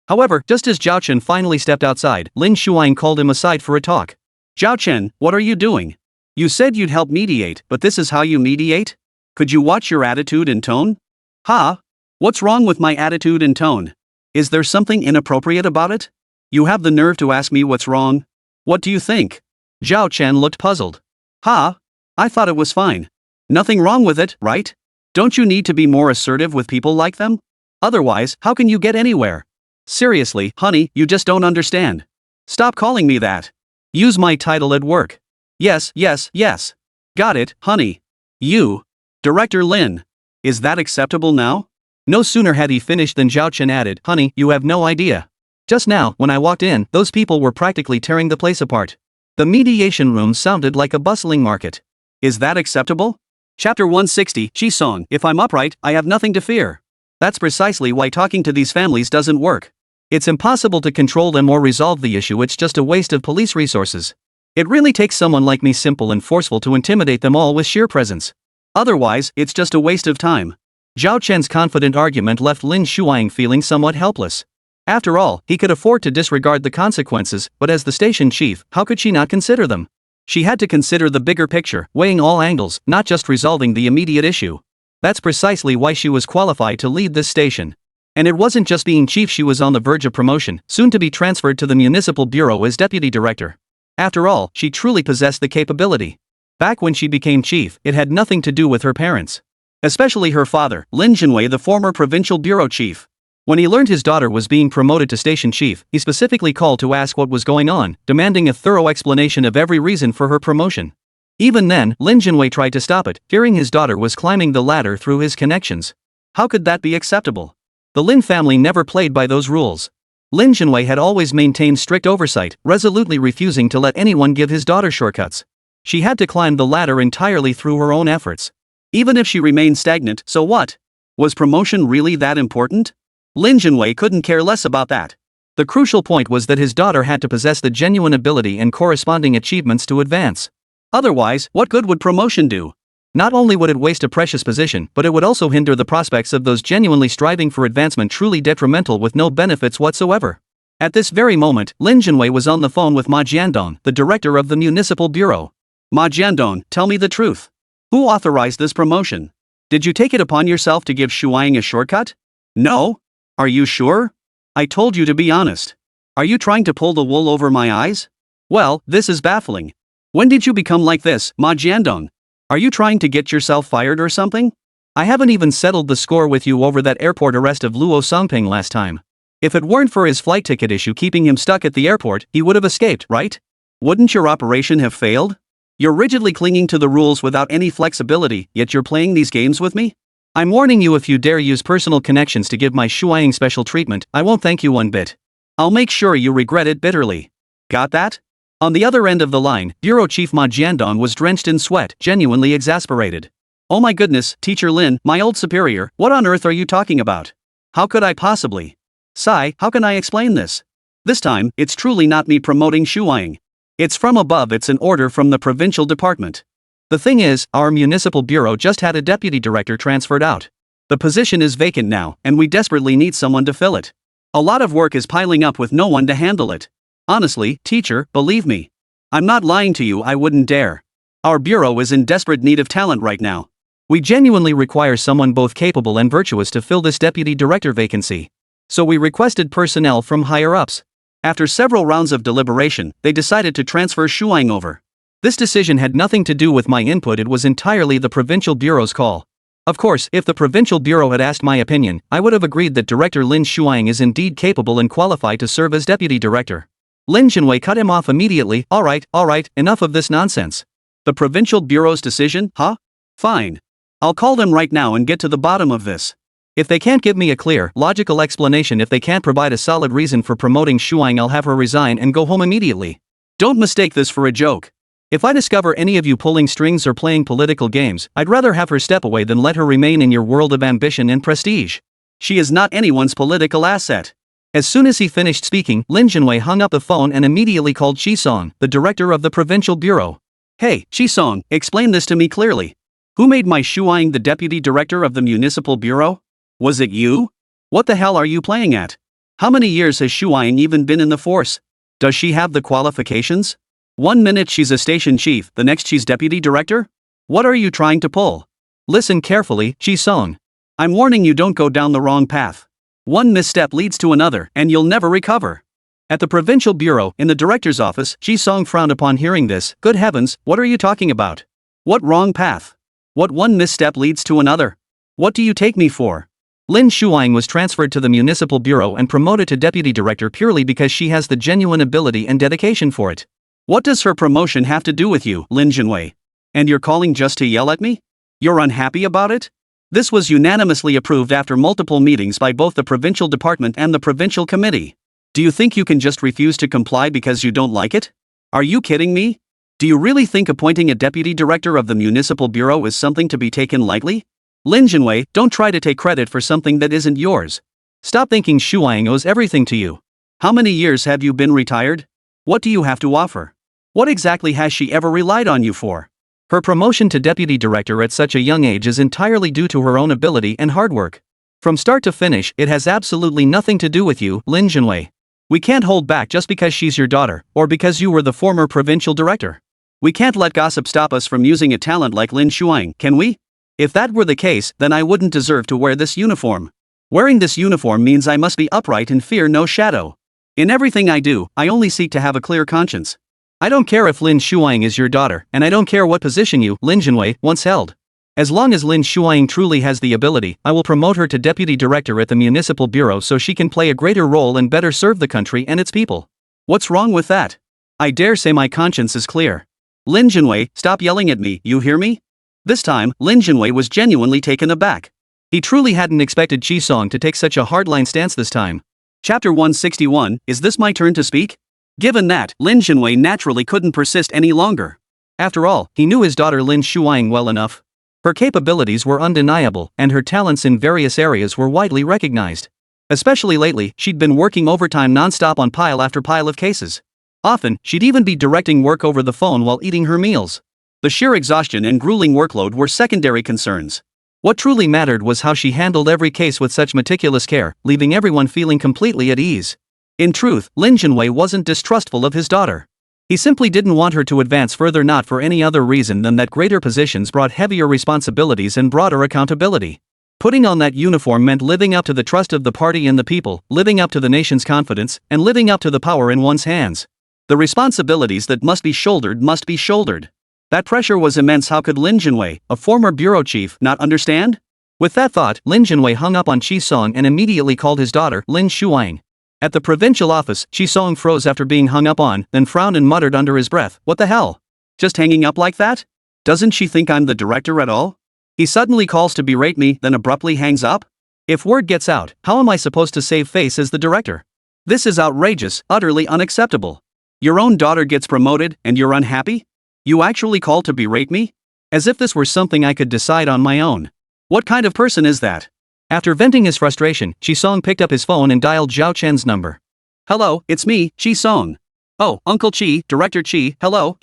However, just as Zhao Chen finally stepped outside, Lin Shuang called him aside for a talk. Zhao Chen, what are you doing? You said you'd help mediate, but this is how you mediate? Could you watch your attitude and tone? Ha? What's wrong with my attitude and tone? Is there something inappropriate about it? You have the nerve to ask me what's wrong? What do you think? Zhao Chen looked puzzled. Ha? I thought it was fine. Nothing wrong with it, right? Don't you need to be more assertive with people like them? Otherwise, how can you get anywhere? Seriously, honey, you just don't understand. Stop calling me that. Use my title at work. Yes, yes, yes. Got it, honey. You. Director Lin. Is that acceptable now? No sooner had he finished than Zhao Chen added, honey, you have no idea. Just now, when I walked in, those people were practically tearing the place apart. The mediation room sounded like a bustling market. Is that acceptable? Chapter 160, Song, if I'm upright, I have nothing to fear. That's precisely why talking to these families doesn't work. It's impossible to control them or resolve the issue, it's just a waste of police resources. It really takes someone like me simple and forceful to intimidate them all with sheer presence. Otherwise, it's just a waste of time. Zhao Chen's confident argument left Lin Shuang feeling somewhat helpless. After all, he could afford to disregard the consequences, but as the station chief, how could she not consider them? She had to consider the bigger picture, weighing all angles, not just resolving the immediate issue. That's precisely why she was qualified to lead this station. And it wasn't just being chief, she was on the verge of promotion, soon to be transferred to the municipal bureau as deputy director. After all, she truly possessed the capability. Back when she became chief, it had nothing to do with her parents. Especially her father, Lin Jinwei, the former provincial bureau chief. When he learned his daughter was being promoted to station chief, he specifically called to ask what was going on, demanding a thorough explanation of every reason for her promotion. Even then, Lin Jinwei tried to stop it, fearing his daughter was climbing the ladder through his connections. How could that be acceptable? The Lin family never played by those rules. Lin Jinwei had always maintained strict oversight, resolutely refusing to let anyone give his daughter shortcuts. She had to climb the ladder entirely through her own efforts. Even if she remained stagnant, so what? Was promotion really that important? Lin Jinwei couldn't care less about that. The crucial point was that his daughter had to possess the genuine ability and corresponding achievements to advance. Otherwise, what good would promotion do? Not only would it waste a precious position, but it would also hinder the prospects of those genuinely striving for advancement, truly detrimental with no benefits whatsoever. At this very moment, Lin Jinwei was on the phone with Ma Jiandong, the director of the municipal bureau. Ma Jiandong, tell me the truth. Who authorized this promotion? Did you take it upon yourself to give Shuang a shortcut? No? Are you sure? I told you to be honest. Are you trying to pull the wool over my eyes? Well, this is baffling. When did you become like this, Ma Jiandong? Are you trying to get yourself fired or something? I haven't even settled the score with you over that airport arrest of Luo Songping last time. If it weren't for his flight ticket issue keeping him stuck at the airport, he would have escaped, right? Wouldn't your operation have failed? You're rigidly clinging to the rules without any flexibility, yet you're playing these games with me? I'm warning you, if you dare use personal connections to give my Shuang special treatment, I won't thank you one bit. I'll make sure you regret it bitterly. Got that? On the other end of the line, Bureau Chief Ma Jiandong was drenched in sweat, genuinely exasperated. Oh my goodness, Teacher Lin, my old superior, what on earth are you talking about? How could I possibly? Sai, how can I explain this? This time, it's truly not me promoting Shuang. It's from above, it's an order from the provincial department. The thing is, our municipal bureau just had a deputy director transferred out. The position is vacant now, and we desperately need someone to fill it. A lot of work is piling up with no one to handle it. Honestly, teacher, believe me. I'm not lying to you, I wouldn't dare. Our bureau is in desperate need of talent right now. We genuinely require someone both capable and virtuous to fill this deputy director vacancy. So we requested personnel from higher ups. After several rounds of deliberation, they decided to transfer Shuang over. This decision had nothing to do with my input, it was entirely the provincial bureau's call. Of course, if the provincial bureau had asked my opinion, I would have agreed that Director Lin Shuang is indeed capable and qualified to serve as deputy director. Lin Jinwei cut him off immediately. All right, enough of this nonsense. The provincial bureau's decision, huh? Fine. I'll call them right now and get to the bottom of this. If they can't give me a clear, logical explanation, if they can't provide a solid reason for promoting Shuang, I'll have her resign and go home immediately. Don't mistake this for a joke. If I discover any of you pulling strings or playing political games, I'd rather have her step away than let her remain in your world of ambition and prestige. She is not anyone's political asset. As soon as he finished speaking, Lin Jinwei hung up the phone and immediately called Song, the director of the provincial bureau. Hey, Song, explain this to me clearly. Who made my Shuang the deputy director of the municipal bureau? Was it you? What the hell are you playing at? How many years has Shuang even been in the force? Does she have the qualifications? 1 minute she's a station chief, the next she's deputy director? What are you trying to pull? Listen carefully, Ji-sung. I'm warning you, don't go down the wrong path. One misstep leads to another, and you'll never recover. At the provincial bureau, in the director's office, Ji-sung frowned upon hearing this. Good heavens, what are you talking about? What wrong path? What one misstep leads to another? What do you take me for? Lin Shuang was transferred to the municipal bureau and promoted to deputy director purely because she has the genuine ability and dedication for it. What does her promotion have to do with you, Lin Jinwei? And you're calling just to yell at me? You're unhappy about it? This was unanimously approved after multiple meetings by both the provincial department and the provincial committee. Do you think you can just refuse to comply because you don't like it? Are you kidding me? Do you really think appointing a deputy director of the municipal bureau is something to be taken lightly? Lin Jinwei, don't try to take credit for something that isn't yours. Stop thinking Shuang owes everything to you. How many years have you been retired? What do you have to offer? What exactly has she ever relied on you for? Her promotion to deputy director at such a young age is entirely due to her own ability and hard work. From start to finish, it has absolutely nothing to do with you, Lin Jinwei. We can't hold back just because she's your daughter, or because you were the former provincial director. We can't let gossip stop us from using a talent like Lin Shuang, can we? If that were the case, then I wouldn't deserve to wear this uniform. Wearing this uniform means I must be upright and fear no shadow. In everything I do, I only seek to have a clear conscience. I don't care if Lin Shuang is your daughter, and I don't care what position you, Lin Jinwei, once held. As long as Lin Shuang truly has the ability, I will promote her to deputy director at the municipal bureau so she can play a greater role and better serve the country and its people. What's wrong with that? I dare say my conscience is clear. Lin Jinwei, stop yelling at me, you hear me? This time, Lin Jinwei was genuinely taken aback. He truly hadn't expected Ji-sung to take such a hardline stance this time. Chapter 161, is this my turn to speak? Given that, Lin Jinwei naturally couldn't persist any longer. After all, he knew his daughter Lin Shuang well enough. Her capabilities were undeniable, and her talents in various areas were widely recognized. Especially lately, she'd been working overtime non-stop on pile after pile of cases. Often, she'd even be directing work over the phone while eating her meals. The sheer exhaustion and grueling workload were secondary concerns. What truly mattered was how she handled every case with such meticulous care, leaving everyone feeling completely at ease. In truth, Lin Jinwei wasn't distrustful of his daughter. He simply didn't want her to advance further, not for any other reason than that greater positions brought heavier responsibilities and broader accountability. Putting on that uniform meant living up to the trust of the party and the people, living up to the nation's confidence, and living up to the power in one's hands. The responsibilities that must be shouldered must be shouldered. That pressure was immense. How could Lin Jinwei, a former bureau chief, not understand? With that thought, Lin Jinwei hung up on Ji-sung and immediately called his daughter, Lin Shuang. At the provincial office, Ji-sung froze after being hung up on, then frowned and muttered under his breath, "What the hell? Just hanging up like that? Doesn't she think I'm the director at all?" He suddenly calls to berate me, then abruptly hangs up? If word gets out, how am I supposed to save face as the director? This is outrageous, utterly unacceptable. Your own daughter gets promoted, and you're unhappy? You actually called to berate me? As if this were something I could decide on my own. What kind of person is that? After venting his frustration, Ji-sung picked up his phone and dialed Zhao Chen's number. "Hello, it's me, Ji-sung. Oh, Uncle Chi, Director Chi, hello.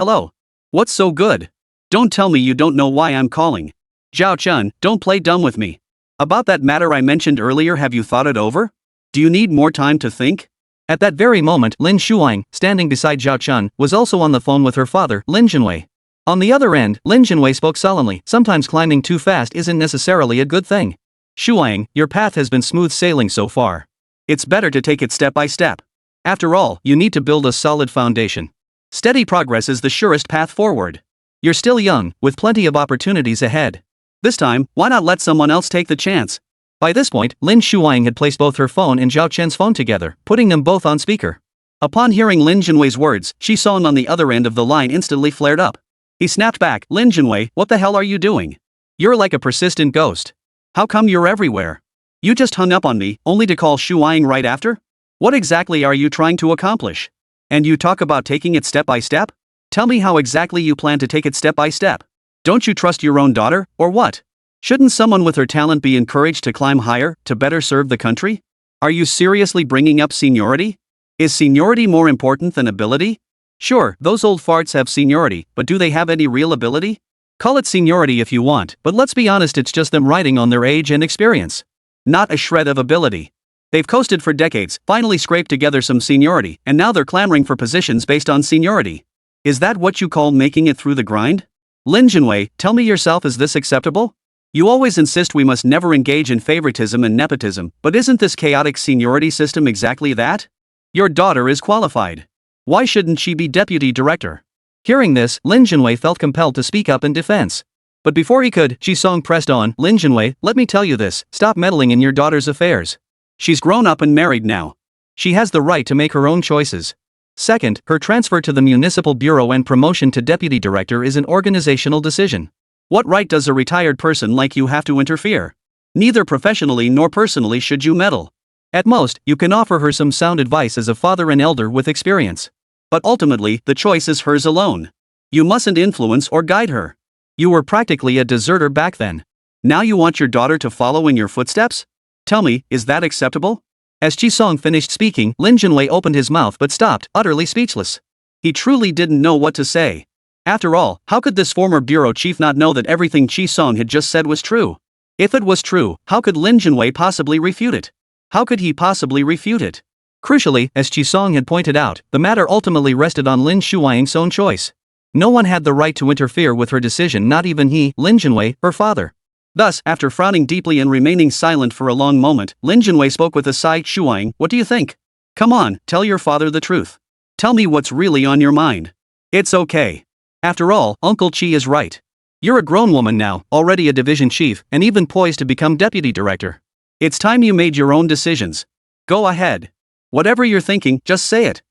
What's so good? Don't tell me you don't know why I'm calling. Zhao Chen, don't play dumb with me. About that matter I mentioned earlier, have you thought it over? Do you need more time to think?" At that very moment, Lin Shuang, standing beside Zhao Chen, was also on the phone with her father, Lin Jinwei. On the other end, Lin Jinwei spoke solemnly. Sometimes climbing too fast isn't necessarily a good thing. Shuang, your path has been smooth sailing so far. It's better to take it step by step. After all, you need to build a solid foundation. Steady progress is the surest path forward. You're still young, with plenty of opportunities ahead. This time, why not let someone else take the chance? By this point, Lin Shuang had placed both her phone and Zhao Chen's phone together, putting them both on speaker. Upon hearing Lin Jinwei's words, Ji-sung on the other end of the line instantly flared up. He snapped back, "Lin Jinwei, what the hell are you doing? You're like a persistent ghost. How come you're everywhere? You just hung up on me, only to call Shuang right after? What exactly are you trying to accomplish? And you talk about taking it step by step? Tell me how exactly you plan to take it step by step. Don't you trust your own daughter, or what? Shouldn't someone with her talent be encouraged to climb higher, to better serve the country? Are you seriously bringing up seniority? Is seniority more important than ability? Sure, those old farts have seniority, but do they have any real ability? Call it seniority if you want, but let's be honest, it's just them riding on their age and experience. Not a shred of ability. They've coasted for decades, finally scraped together some seniority, and now they're clamoring for positions based on seniority. Is that what you call making it through the grind? Lin Jinwei, tell me yourself, is this acceptable? You always insist we must never engage in favoritism and nepotism, but isn't this chaotic seniority system exactly that? Your daughter is qualified. Why shouldn't she be deputy director? Hearing this, Lin Jinwei felt compelled to speak up in defense. But before he could, Ji Song pressed on. Lin Jinwei, let me tell you this, stop meddling in your daughter's affairs. She's grown up and married now. She has the right to make her own choices. Second, her transfer to the municipal bureau and promotion to deputy director is an organizational decision. What right does a retired person like you have to interfere? Neither professionally nor personally should you meddle. At most, you can offer her some sound advice as a father and elder with experience. But ultimately, the choice is hers alone. You mustn't influence or guide her. You were practically a deserter back then. Now you want your daughter to follow in your footsteps? Tell me, is that acceptable? As Ji Song finished speaking, Lin Jinwei opened his mouth but stopped, utterly speechless. He truly didn't know what to say. After all, how could this former bureau chief not know that everything Ji Song had just said was true? If it was true, how could Lin Jinwei possibly refute it? How could he possibly refute it? Crucially, as Ji Song had pointed out, the matter ultimately rested on Lin Shuaing's own choice. No one had the right to interfere with her decision, not even he, Lin Jinwei, her father. Thus, after frowning deeply and remaining silent for a long moment, Lin Jinwei spoke with a sigh. Shuang, what do you think? Come on, tell your father the truth. Tell me what's really on your mind. It's okay. After all, Uncle Chi is right. You're a grown woman now, already a division chief, and even poised to become deputy director. It's time you made your own decisions. Go ahead. Whatever you're thinking, just say it.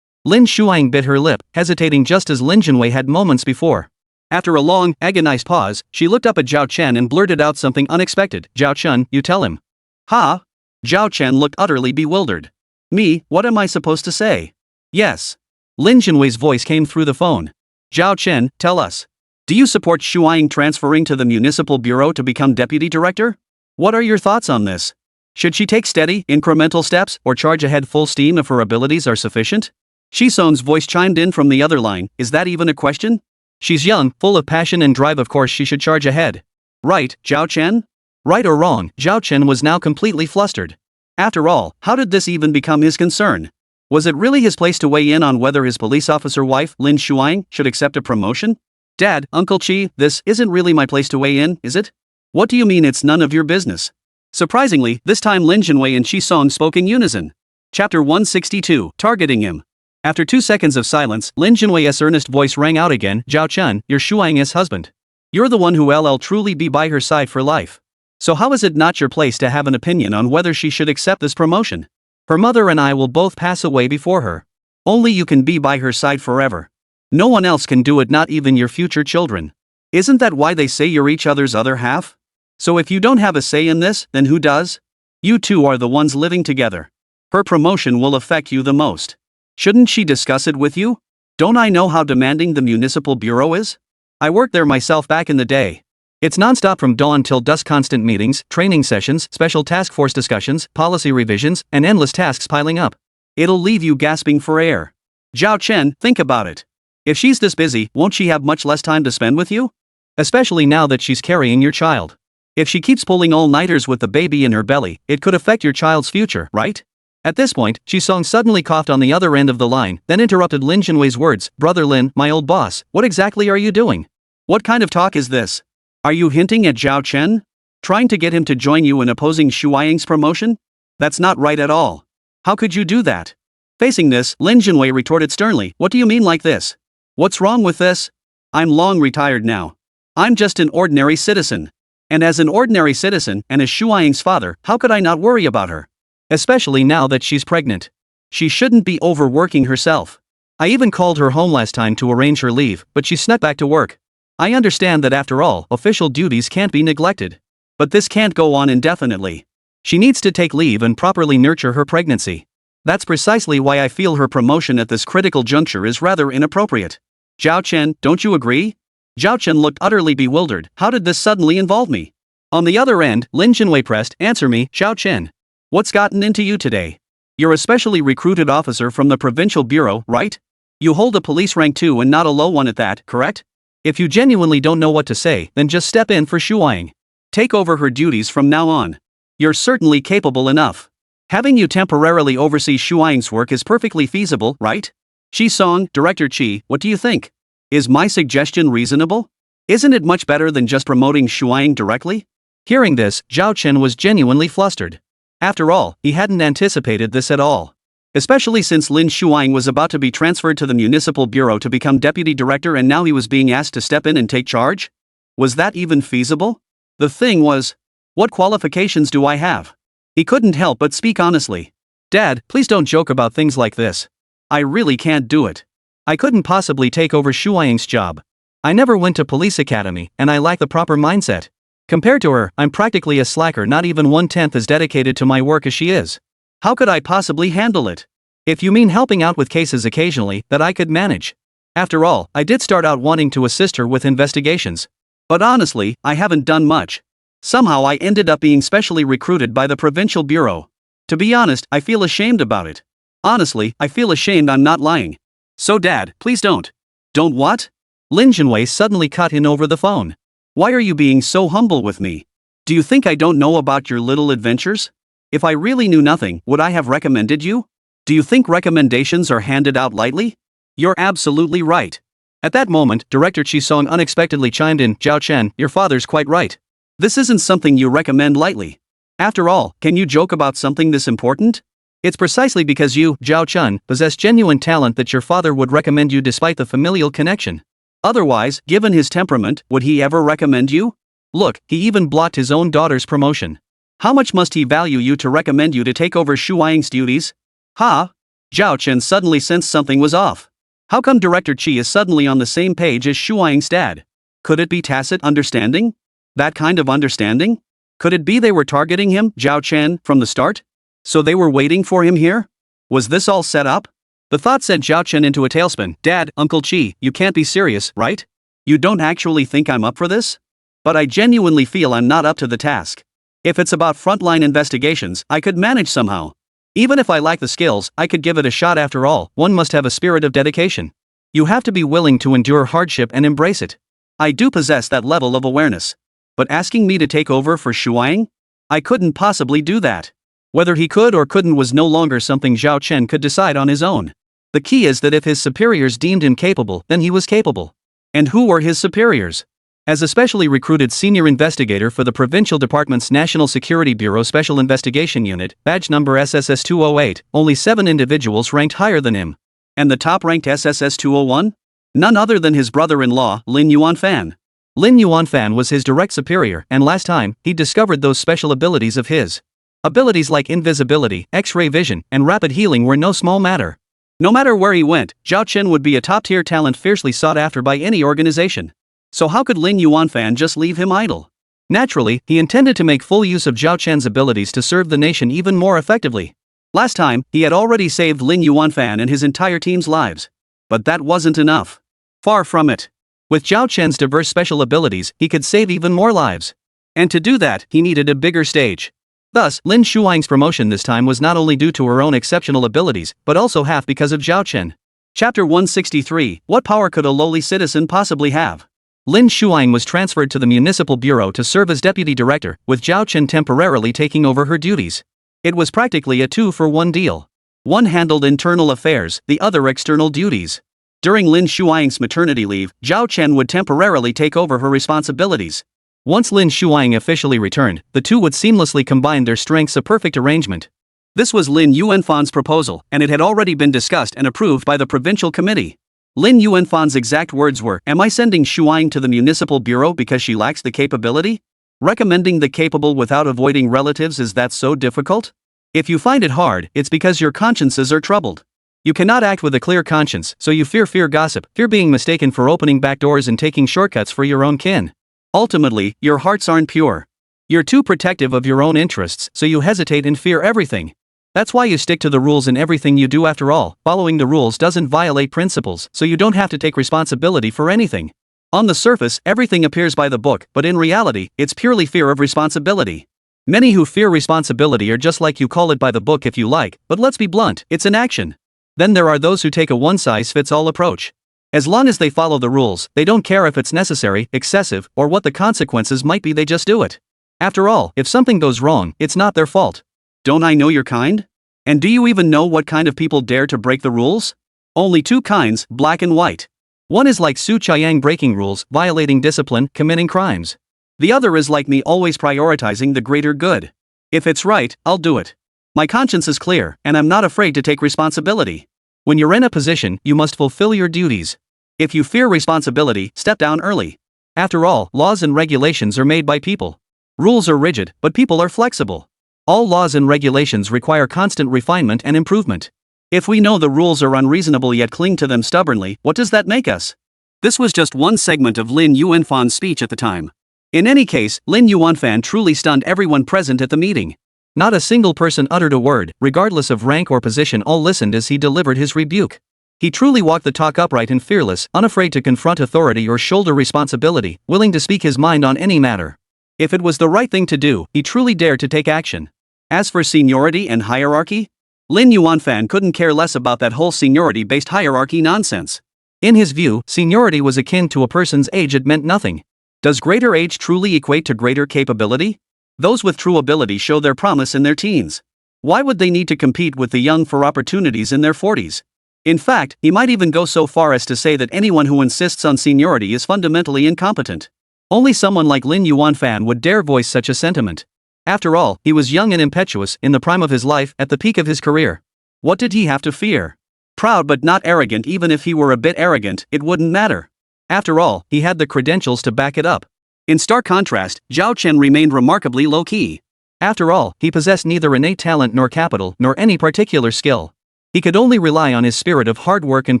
Lin Shuang bit her lip, hesitating just as Lin Jinwei had moments before. After a long, agonized pause, she looked up at Zhao Chen and blurted out something unexpected. Zhao Chen, you tell him. Ha? Zhao Chen looked utterly bewildered. Me, what am I supposed to say? Yes. Lin Jinwei's voice came through the phone. Zhao Chen, tell us. Do you support Shuang transferring to the municipal bureau to become deputy director? What are your thoughts on this? Should she take steady, incremental steps, or charge ahead full steam if her abilities are sufficient? Ji Song's voice chimed in from the other line. Is that even a question? She's young, full of passion and drive, of course she should charge ahead. Right, Zhao Chen? Right or wrong, Zhao Chen was now completely flustered. After all, how did this even become his concern? Was it really his place to weigh in on whether his police officer wife, Lin Shuang, should accept a promotion? Dad, Uncle Chi, this isn't really my place to weigh in, is it? What do you mean it's none of your business? Surprisingly, this time Lin Jinwei and Ji Song spoke in unison. Chapter 162, Targeting Him. After 2 seconds of silence, Lin Jinwei's earnest voice rang out again. Zhao Chen, you're Shuang's husband. You're the one who will truly be by her side for life. So how is it not your place to have an opinion on whether she should accept this promotion? Her mother and I will both pass away before her. Only you can be by her side forever. No one else can do it, not even your future children. Isn't that why they say you're each other's other half? So if you don't have a say in this, then who does? You two are the ones living together. Her promotion will affect you the most. Shouldn't she discuss it with you? Don't I know how demanding the municipal bureau is? I worked there myself back in the day. It's nonstop from dawn till dusk, constant meetings, training sessions, special task force discussions, policy revisions, and endless tasks piling up. It'll leave you gasping for air. Zhao Chen, think about it. If she's this busy, won't she have much less time to spend with you? Especially now that she's carrying your child. If she keeps pulling all-nighters with the baby in her belly, it could affect your child's future, right? At this point, Ji Song suddenly coughed on the other end of the line, then interrupted Lin Jinwei's words. Brother Lin, my old boss, what exactly are you doing? What kind of talk is this? Are you hinting at Zhao Chen? Trying to get him to join you in opposing Shuang's promotion? That's not right at all. How could you do that? Facing this, Lin Jinwei retorted sternly. What do you mean like this? What's wrong with this? I'm long retired now. I'm just an ordinary citizen. And as an ordinary citizen, and as Shuang's father, how could I not worry about her? Especially now that she's pregnant. She shouldn't be overworking herself. I even called her home last time to arrange her leave, but she snuck back to work. I understand that after all, official duties can't be neglected. But this can't go on indefinitely. She needs to take leave and properly nurture her pregnancy. That's precisely why I feel her promotion at this critical juncture is rather inappropriate. Zhao Chen, don't you agree? Zhao Chen looked utterly bewildered. How did this suddenly involve me? On the other end, Lin Jinwei pressed. Answer me, Zhao Chen. What's gotten into you today? You're a specially recruited officer from the provincial bureau, right? You hold a police rank too, and not a low one at that, correct? If you genuinely don't know what to say, then just step in for Shuang. Take over her duties from now on. You're certainly capable enough. Having you temporarily oversee Shuang's work is perfectly feasible, right? Song, Director Chi, what do you think? Is my suggestion reasonable? Isn't it much better than just promoting Shuang directly? Hearing this, Zhao Chen was genuinely flustered. After all, he hadn't anticipated this at all. Especially since Lin Shuang was about to be transferred to the municipal bureau to become deputy director and now he was being asked to step in and take charge? Was that even feasible? The thing was, what qualifications do I have? He couldn't help but speak honestly. Dad, please don't joke about things like this. I really can't do it. I couldn't possibly take over Shuang's job. I never went to police academy, and I lack the proper mindset. Compared to her, I'm practically a slacker, not even 1/10 as dedicated to my work as she is. How could I possibly handle it? If you mean helping out with cases occasionally, that I could manage. After all, I did start out wanting to assist her with investigations. But honestly, I haven't done much. Somehow I ended up being specially recruited by the provincial bureau. To be honest, I feel ashamed about it. Honestly, I feel ashamed, I'm not lying. So Dad, please don't. Don't what? Lin Jinwei suddenly cut in over the phone. Why are you being so humble with me? Do you think I don't know about your little adventures? If I really knew nothing, would I have recommended you? Do you think recommendations are handed out lightly? You're absolutely right. At that moment, Director Chi Song unexpectedly chimed in, Zhao Chen, your father's quite right. This isn't something you recommend lightly. After all, can you joke about something this important? It's precisely because you, Zhao Chen, possess genuine talent that your father would recommend you despite the familial connection. Otherwise, given his temperament, would he ever recommend you? Look, he even blocked his own daughter's promotion. How much must he value you to recommend you to take over Shuang's duties? Ha! Zhao Chen suddenly sensed something was off. How come Director Chi is suddenly on the same page as Shuang's dad? Could it be tacit understanding? That kind of understanding? Could it be they were targeting him, Zhao Chen, from the start? So they were waiting for him here? Was this all set up? The thought sent Zhao Chen into a tailspin. Dad, Uncle Chi, you can't be serious, right? You don't actually think I'm up for this? But I genuinely feel I'm not up to the task. If it's about frontline investigations, I could manage somehow. Even if I lack the skills, I could give it a shot. After all, one must have a spirit of dedication. You have to be willing to endure hardship and embrace it. I do possess that level of awareness. But asking me to take over for Shuang? I couldn't possibly do that. Whether he could or couldn't was no longer something Zhao Chen could decide on his own. The key is that if his superiors deemed him capable, then he was capable. And who were his superiors? As a specially recruited senior investigator for the Provincial Department's National Security Bureau Special Investigation Unit, badge number SSS-208, only 7 individuals ranked higher than him. And the top-ranked SSS-201? None other than his brother-in-law, Lin Yuanfan. Lin Yuanfan was his direct superior, and last time, he discovered those special abilities of his. Abilities like invisibility, X-ray vision, and rapid healing were no small matter. No matter where he went, Zhao Chen would be a top-tier talent fiercely sought after by any organization. So how could Lin Yuanfan just leave him idle? Naturally, he intended to make full use of Zhao Chen's abilities to serve the nation even more effectively. Last time, he had already saved Lin Yuanfan and his entire team's lives. But that wasn't enough. Far from it. With Zhao Chen's diverse special abilities, he could save even more lives. And to do that, he needed a bigger stage. Thus, Lin Shuang's promotion this time was not only due to her own exceptional abilities, but also half because of Zhao Chen. Chapter 163, What power could a lowly citizen possibly have? Lin Shuang was transferred to the municipal bureau to serve as deputy director, with Zhao Chen temporarily taking over her duties. It was practically a 2-for-1 deal. One handled internal affairs, the other external duties. During Lin Shuang's maternity leave, Zhao Chen would temporarily take over her responsibilities. Once Lin Shuang officially returned, the two would seamlessly combine their strengths, a perfect arrangement. This was Lin Yuanfan's proposal, and it had already been discussed and approved by the provincial committee. Lin Yuanfan's exact words were, "Am I sending Shuang to the municipal bureau because she lacks the capability? Recommending the capable without avoiding relatives, is that so difficult? If you find it hard, it's because your consciences are troubled. You cannot act with a clear conscience, so you fear gossip, fear being mistaken for opening back doors and taking shortcuts for your own kin. Ultimately, your hearts aren't pure. You're too protective of your own interests, so you hesitate and fear everything. That's why you stick to the rules in everything you do. After all, following the rules doesn't violate principles, so you don't have to take responsibility for anything. On the surface, everything appears by the book, but in reality, it's purely fear of responsibility. Many who fear responsibility are just like you, call it by the book if you like, but let's be blunt, it's inaction. Then there are those who take a one-size-fits-all approach. As long as they follow the rules, they don't care if it's necessary, excessive, or what the consequences might be, they just do it. After all, if something goes wrong, it's not their fault. Don't I know your kind? And do you even know what kind of people dare to break the rules? Only two kinds, black and white. One is like Su Chiang breaking rules, violating discipline, committing crimes. The other is like me, always prioritizing the greater good. If it's right, I'll do it. My conscience is clear, and I'm not afraid to take responsibility. When you're in a position, you must fulfill your duties. If you fear responsibility, step down early. After all, laws and regulations are made by people. Rules are rigid, but people are flexible. All laws and regulations require constant refinement and improvement. If we know the rules are unreasonable yet cling to them stubbornly, what does that make us? This was just one segment of Lin Yuanfan's speech at the time. In any case, Lin Yuanfan truly stunned everyone present at the meeting. Not a single person uttered a word, regardless of rank or position. All listened as he delivered his rebuke. He truly walked the talk, upright and fearless, unafraid to confront authority or shoulder responsibility, willing to speak his mind on any matter. If it was the right thing to do, he truly dared to take action. As for seniority and hierarchy, Lin Yuanfan couldn't care less about that whole seniority-based hierarchy nonsense. In his view, seniority was akin to a person's age. It meant nothing. Does greater age truly equate to greater capability? Those with true ability show their promise in their teens. Why would they need to compete with the young for opportunities in their 40s? In fact, he might even go so far as to say that anyone who insists on seniority is fundamentally incompetent. Only someone like Lin Yuanfan would dare voice such a sentiment. After all, he was young and impetuous, in the prime of his life, at the peak of his career. What did he have to fear? Proud but not arrogant. Even if he were a bit arrogant, it wouldn't matter. After all, he had the credentials to back it up. In stark contrast, Zhao Chen remained remarkably low-key. After all, he possessed neither innate talent nor capital, nor any particular skill. He could only rely on his spirit of hard work and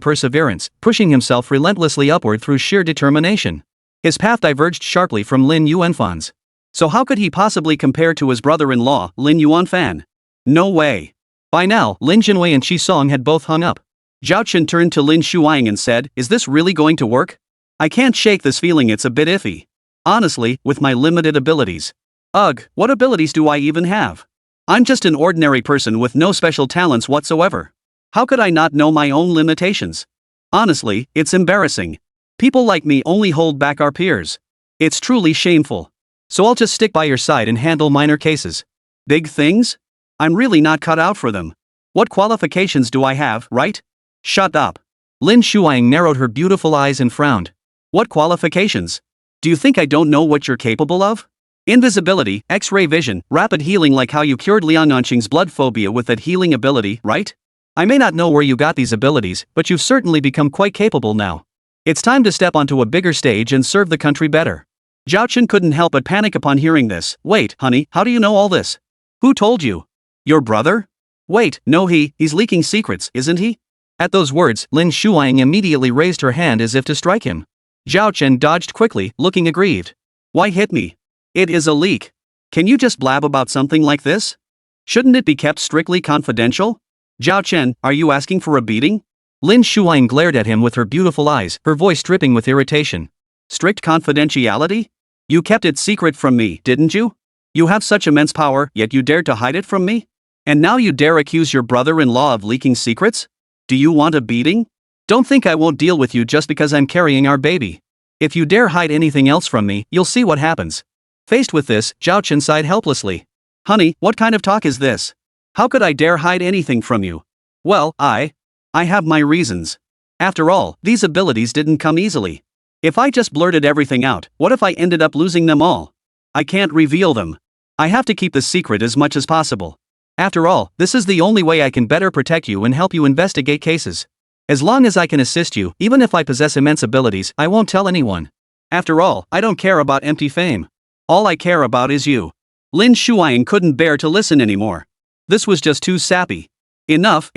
perseverance, pushing himself relentlessly upward through sheer determination. His path diverged sharply from Lin Yuanfan's. So how could he possibly compare to his brother-in-law, Lin Yuanfan? No way. By now, Lin Jinwei and Qi Song had both hung up. Zhao Chen turned to Lin Shuang and said, "Is this really going to work? I can't shake this feeling. It's a bit iffy. Honestly, with my limited abilities. Ugh, what abilities do I even have? I'm just an ordinary person with no special talents whatsoever. How could I not know my own limitations? Honestly, it's embarrassing. People like me only hold back our peers. It's truly shameful. So I'll just stick by your side and handle minor cases. Big things? I'm really not cut out for them. What qualifications do I have, right?" "Shut up." Lin Shuang narrowed her beautiful eyes and frowned. "What qualifications? Do you think I don't know what you're capable of? Invisibility, X-ray vision, rapid healing, like how you cured Liang Anqing's blood phobia with that healing ability, right? I may not know where you got these abilities, but you've certainly become quite capable now. It's time to step onto a bigger stage and serve the country better." Zhao Chen couldn't help but panic upon hearing this. "Wait, honey, how do you know all this? Who told you? Your brother? Wait, no, he's leaking secrets, isn't he?" At those words, Lin Shuang immediately raised her hand as if to strike him. Zhao Chen dodged quickly, looking aggrieved. "Why hit me? It is a leak. Can you just blab about something like this? Shouldn't it be kept strictly confidential? Zhao Chen, are you asking for a beating?" Lin Shuang glared at him with her beautiful eyes, her voice dripping with irritation. "Strict confidentiality? You kept it secret from me, didn't you? You have such immense power, yet you dared to hide it from me? And now you dare accuse your brother-in-law of leaking secrets? Do you want a beating? Don't think I won't deal with you just because I'm carrying our baby. If you dare hide anything else from me, you'll see what happens." Faced with this, Zhao Chen sighed helplessly. "Honey, what kind of talk is this? How could I dare hide anything from you? Well, I have my reasons. After all, these abilities didn't come easily. If I just blurted everything out, what if I ended up losing them all? I can't reveal them. I have to keep the secret as much as possible. After all, this is the only way I can better protect you and help you investigate cases. As long as I can assist you, even if I possess immense abilities, I won't tell anyone. After all, I don't care about empty fame. All I care about is you." Lin Shuang couldn't bear to listen anymore. This was just too sappy. Enough.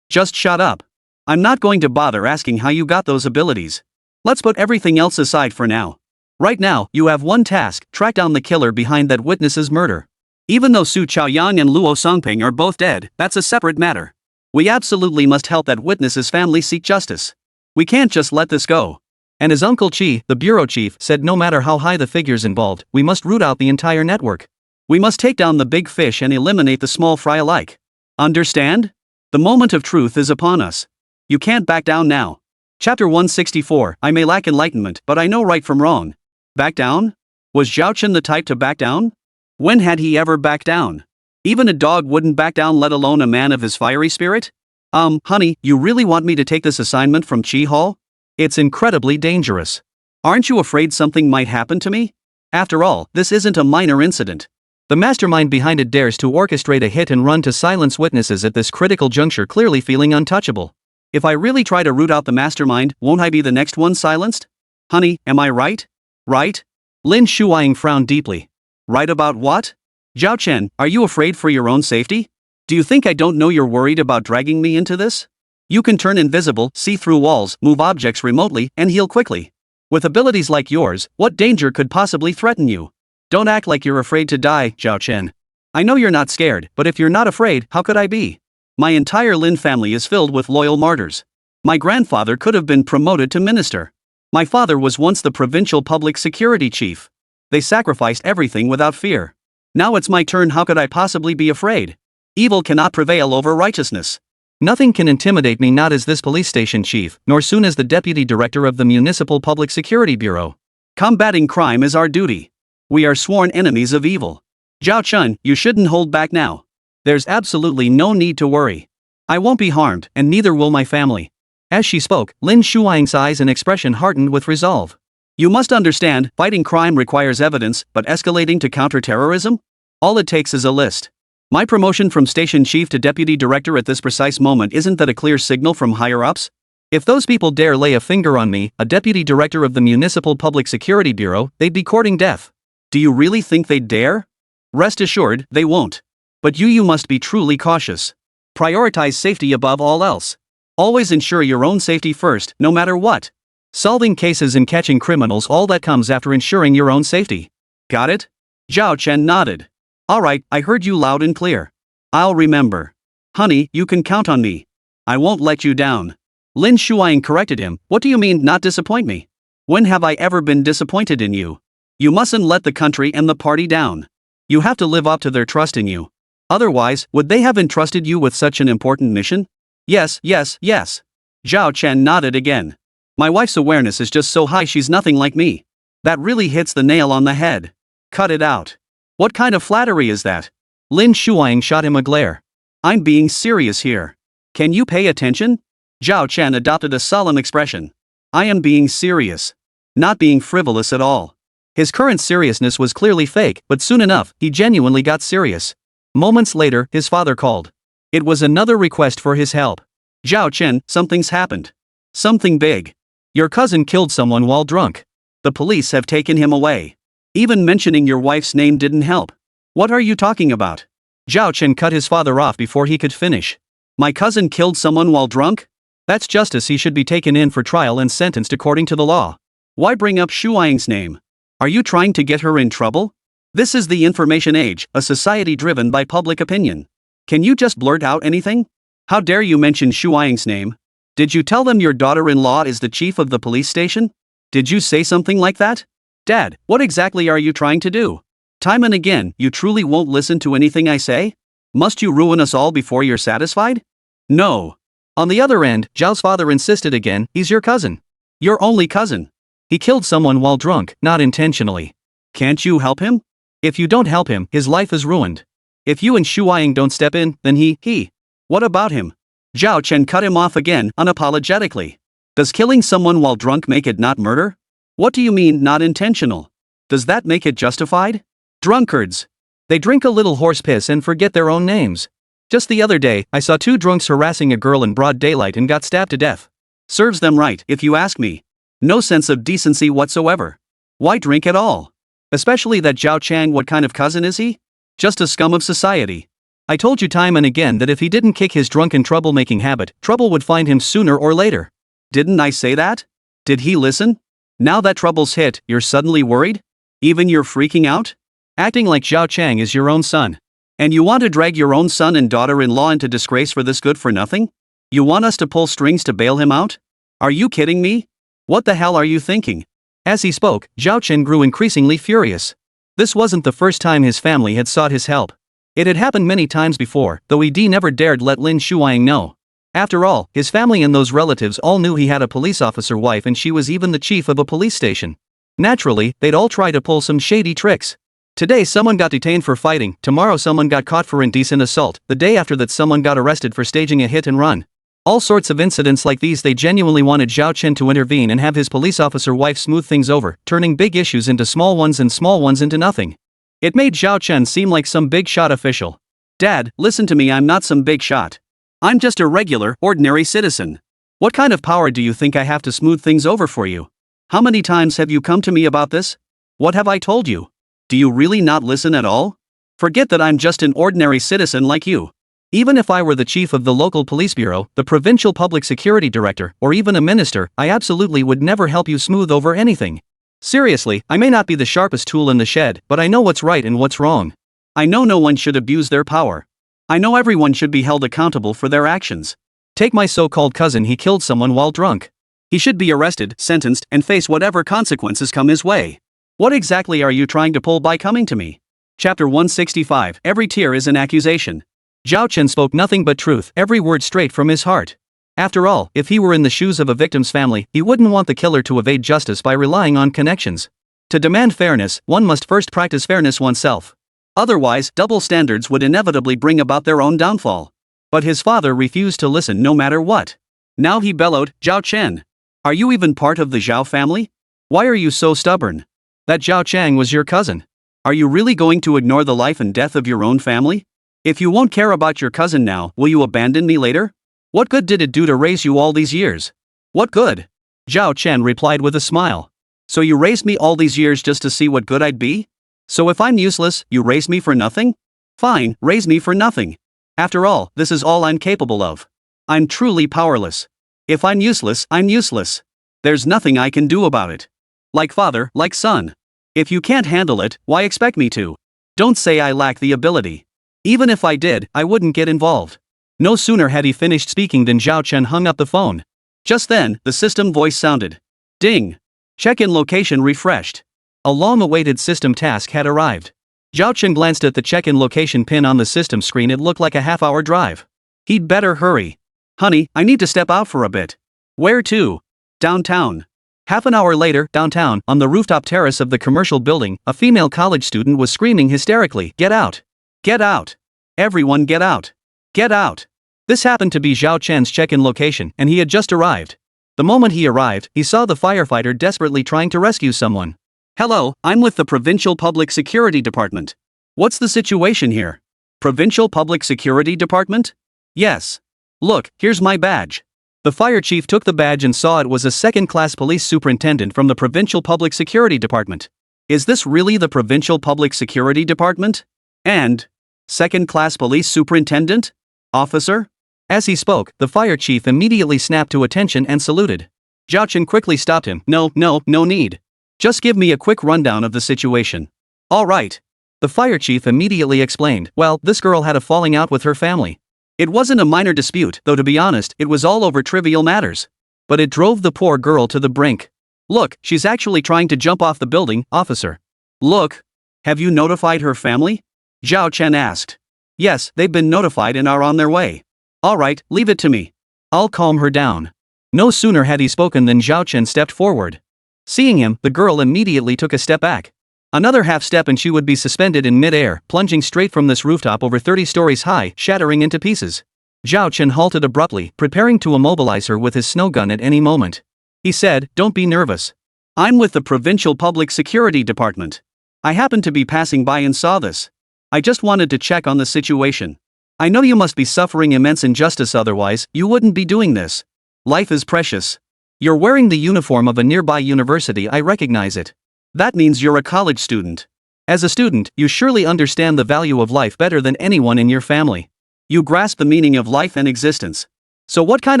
Just shut up. I'm not going to bother asking how you got those abilities. Let's put everything else aside for now. Right now, you have one task: track down the killer behind that witness's murder. Even though Su Chaoyang and Luo Songping are both dead, that's a separate matter. We absolutely must help that witness's family seek justice. We can't just let this go." And his uncle Qi, the bureau chief, said no matter how high the figures involved, we must root out the entire network. We must take down the big fish and eliminate the small fry alike. Understand? The moment of truth is upon us. You can't back down now. Chapter 164, I may lack enlightenment, but I know right from wrong. Back down? Was Zhao Chen the type to back down? When had he ever backed down? Even a dog wouldn't back down, let alone a man of his fiery spirit? Honey, you really want me to take this assignment from Chi Hall? It's incredibly dangerous. Aren't you afraid something might happen to me? After all, this isn't a minor incident. The mastermind behind it dares to orchestrate a hit and run to silence witnesses at this critical juncture, clearly feeling untouchable. If I really try to root out the mastermind, won't I be the next one silenced? Honey, am I right? Right? Lin Shuang frowned deeply. Right about what? Zhao Chen, are you afraid for your own safety? Do you think I don't know you're worried about dragging me into this? You can turn invisible, see through walls, move objects remotely, and heal quickly. With abilities like yours, what danger could possibly threaten you? Don't act like you're afraid to die, Zhao Chen. I know you're not scared, but if you're not afraid, how could I be? My entire Lin family is filled with loyal martyrs. My grandfather could have been promoted to minister. My father was once the provincial public security chief. They sacrificed everything without fear. Now it's my turn, how could I possibly be afraid? Evil cannot prevail over righteousness. Nothing can intimidate me, not as this police station chief, nor soon as the deputy director of the Municipal Public Security Bureau. Combating crime is our duty. We are sworn enemies of evil. Zhao Chen, you shouldn't hold back now. There's absolutely no need to worry. I won't be harmed, and neither will my family. As she spoke, Lin Shuang's eyes and expression hardened with resolve. You must understand, fighting crime requires evidence, but escalating to counter-terrorism? All it takes is a list. My promotion from station chief to deputy director at this precise moment, isn't that a clear signal from higher-ups? If those people dare lay a finger on me, a deputy director of the Municipal Public Security Bureau, they'd be courting death. Do you really think they'd dare? Rest assured, they won't. But you must be truly cautious. Prioritize safety above all else. Always ensure your own safety first, no matter what. Solving cases and catching criminals, all that comes after ensuring your own safety. Got it? Zhao Chen nodded. Alright, I heard you loud and clear. I'll remember. Honey, you can count on me. I won't let you down. Lin Shuang corrected him. What do you mean, not disappoint me? When have I ever been disappointed in you? You mustn't let the country and the party down. You have to live up to their trust in you. Otherwise, would they have entrusted you with such an important mission? Yes. Zhao Chen nodded again. My wife's awareness is just so high, she's nothing like me. That really hits the nail on the head. Cut it out. What kind of flattery is that? Lin Shuang shot him a glare. I'm being serious here. Can you pay attention? Zhao Chen adopted a solemn expression. I am being serious. Not being frivolous at all. His current seriousness was clearly fake, but soon enough, he genuinely got serious. Moments later, his father called. It was another request for his help. Zhao Chen, something's happened. Something big. Your cousin killed someone while drunk. The police have taken him away. Even mentioning your wife's name didn't help. What are you talking about? Zhao Chen cut his father off before he could finish. My cousin killed someone while drunk? That's justice. He should be taken in for trial and sentenced according to the law. Why bring up Shuang's name? Are you trying to get her in trouble? This is the information age, a society driven by public opinion. Can you just blurt out anything? How dare you mention Shuang's name? Did you tell them your daughter-in-law is the chief of the police station? Did you say something like that? Dad, what exactly are you trying to do? Time and again, you truly won't listen to anything I say? Must you ruin us all before you're satisfied? No. On the other end, Zhao's father insisted again, he's your cousin. Your only cousin. He killed someone while drunk, not intentionally. Can't you help him? If you don't help him, his life is ruined. If you and Shuang don't step in, then he. What about him? Zhao Chen cut him off again, unapologetically. Does killing someone while drunk make it not murder? What do you mean, not intentional? Does that make it justified? Drunkards. They drink a little horse piss and forget their own names. Just the other day, I saw two drunks harassing a girl in broad daylight and got stabbed to death. Serves them right, if you ask me. No sense of decency whatsoever. Why drink at all? Especially that Zhao Chang. What kind of cousin is he? Just a scum of society. I told you time and again that if he didn't kick his drunken troublemaking habit, trouble would find him sooner or later. Didn't I say that? Did he listen? Now that trouble's hit, you're suddenly worried? Even you're freaking out? Acting like Zhao Chang is your own son. And you want to drag your own son and daughter-in-law into disgrace for this good for nothing? You want us to pull strings to bail him out? Are you kidding me? What the hell are you thinking? As he spoke, Zhao Chen grew increasingly furious. This wasn't the first time his family had sought his help. It had happened many times before, though he never dared let Lin Shuang know. After all, his family and those relatives all knew he had a police officer wife and she was even the chief of a police station. Naturally, they'd all try to pull some shady tricks. Today someone got detained for fighting, tomorrow someone got caught for indecent assault, the day after that someone got arrested for staging a hit and run. All sorts of incidents like these. They genuinely wanted Zhao Chen to intervene and have his police officer wife smooth things over, turning big issues into small ones and small ones into nothing. It made Zhao Chen seem like some big shot official. Dad, listen to me, I'm not some big shot. I'm just a regular, ordinary citizen. What kind of power do you think I have to smooth things over for you? How many times have you come to me about this? What have I told you? Do you really not listen at all? Forget that I'm just an ordinary citizen like you. Even if I were the chief of the local police bureau, the provincial public security director, or even a minister, I absolutely would never help you smooth over anything. Seriously, I may not be the sharpest tool in the shed, but I know what's right and what's wrong. I know no one should abuse their power. I know everyone should be held accountable for their actions. Take my so-called cousin, he killed someone while drunk. He should be arrested, sentenced, and face whatever consequences come his way. What exactly are you trying to pull by coming to me? Chapter 165. Every tear is an accusation. Zhao Chen spoke nothing but truth, every word straight from his heart. After all, if he were in the shoes of a victim's family, he wouldn't want the killer to evade justice by relying on connections. To demand fairness, one must first practice fairness oneself. Otherwise, double standards would inevitably bring about their own downfall. But his father refused to listen no matter what. Now he bellowed, Zhao Chen. Are you even part of the Zhao family? Why are you so stubborn? That Zhao Chang was your cousin. Are you really going to ignore the life and death of your own family? If you won't care about your cousin now, will you abandon me later? What good did it do to raise you all these years? What good? Zhao Chen replied with a smile. So you raised me all these years just to see what good I'd be? So if I'm useless, you raised me for nothing? Fine, raise me for nothing. After all, this is all I'm capable of. I'm truly powerless. If I'm useless, I'm useless. There's nothing I can do about it. Like father, like son. If you can't handle it, why expect me to? Don't say I lack the ability. Even if I did, I wouldn't get involved. No sooner had he finished speaking than Zhao Chen hung up the phone. Just then, the system voice sounded. Ding! Check-in location refreshed. A long-awaited system task had arrived. Zhao Chen glanced at the check-in location pin on the system screen. It looked like a half-hour drive. He'd better hurry. Honey, I need to step out for a bit. Where to? Downtown. Half an hour later, downtown, on the rooftop terrace of the commercial building, a female college student was screaming hysterically, Get out! Get out! Everyone get out! Get out! This happened to be Zhao Chen's check-in location, and he had just arrived. The moment he arrived, he saw the firefighter desperately trying to rescue someone. Hello, I'm with the Provincial Public Security Department. What's the situation here? Provincial Public Security Department? Yes. Look, here's my badge. The fire chief took the badge and saw it was a second-class police superintendent from the Provincial Public Security Department. Is this really the Provincial Public Security Department? And second-class police superintendent? Officer? As he spoke, the fire chief immediately snapped to attention and saluted. Zhao Chen quickly stopped him. No need. Just give me a quick rundown of the situation. All right. The fire chief immediately explained. Well, this girl had a falling out with her family. It wasn't a minor dispute, though to be honest, it was all over trivial matters. But it drove the poor girl to the brink. Look, she's actually trying to jump off the building, officer. Look. Have you notified her family? Zhao Chen asked. Yes, they've been notified and are on their way. All right, leave it to me. I'll calm her down. No sooner had he spoken than Zhao Chen stepped forward. Seeing him, the girl immediately took a step back. Another half step and she would be suspended in mid-air, plunging straight from this rooftop over 30 stories high, shattering into pieces. Zhao Chen halted abruptly, preparing to immobilize her with his snow gun at any moment. He said, Don't be nervous. I'm with the Provincial Public Security Department. I happened to be passing by and saw this. I just wanted to check on the situation. I know you must be suffering immense injustice, otherwise, you wouldn't be doing this. Life is precious. You're wearing the uniform of a nearby university, I recognize it. That means you're a college student. As a student, you surely understand the value of life better than anyone in your family. You grasp the meaning of life and existence. So what kind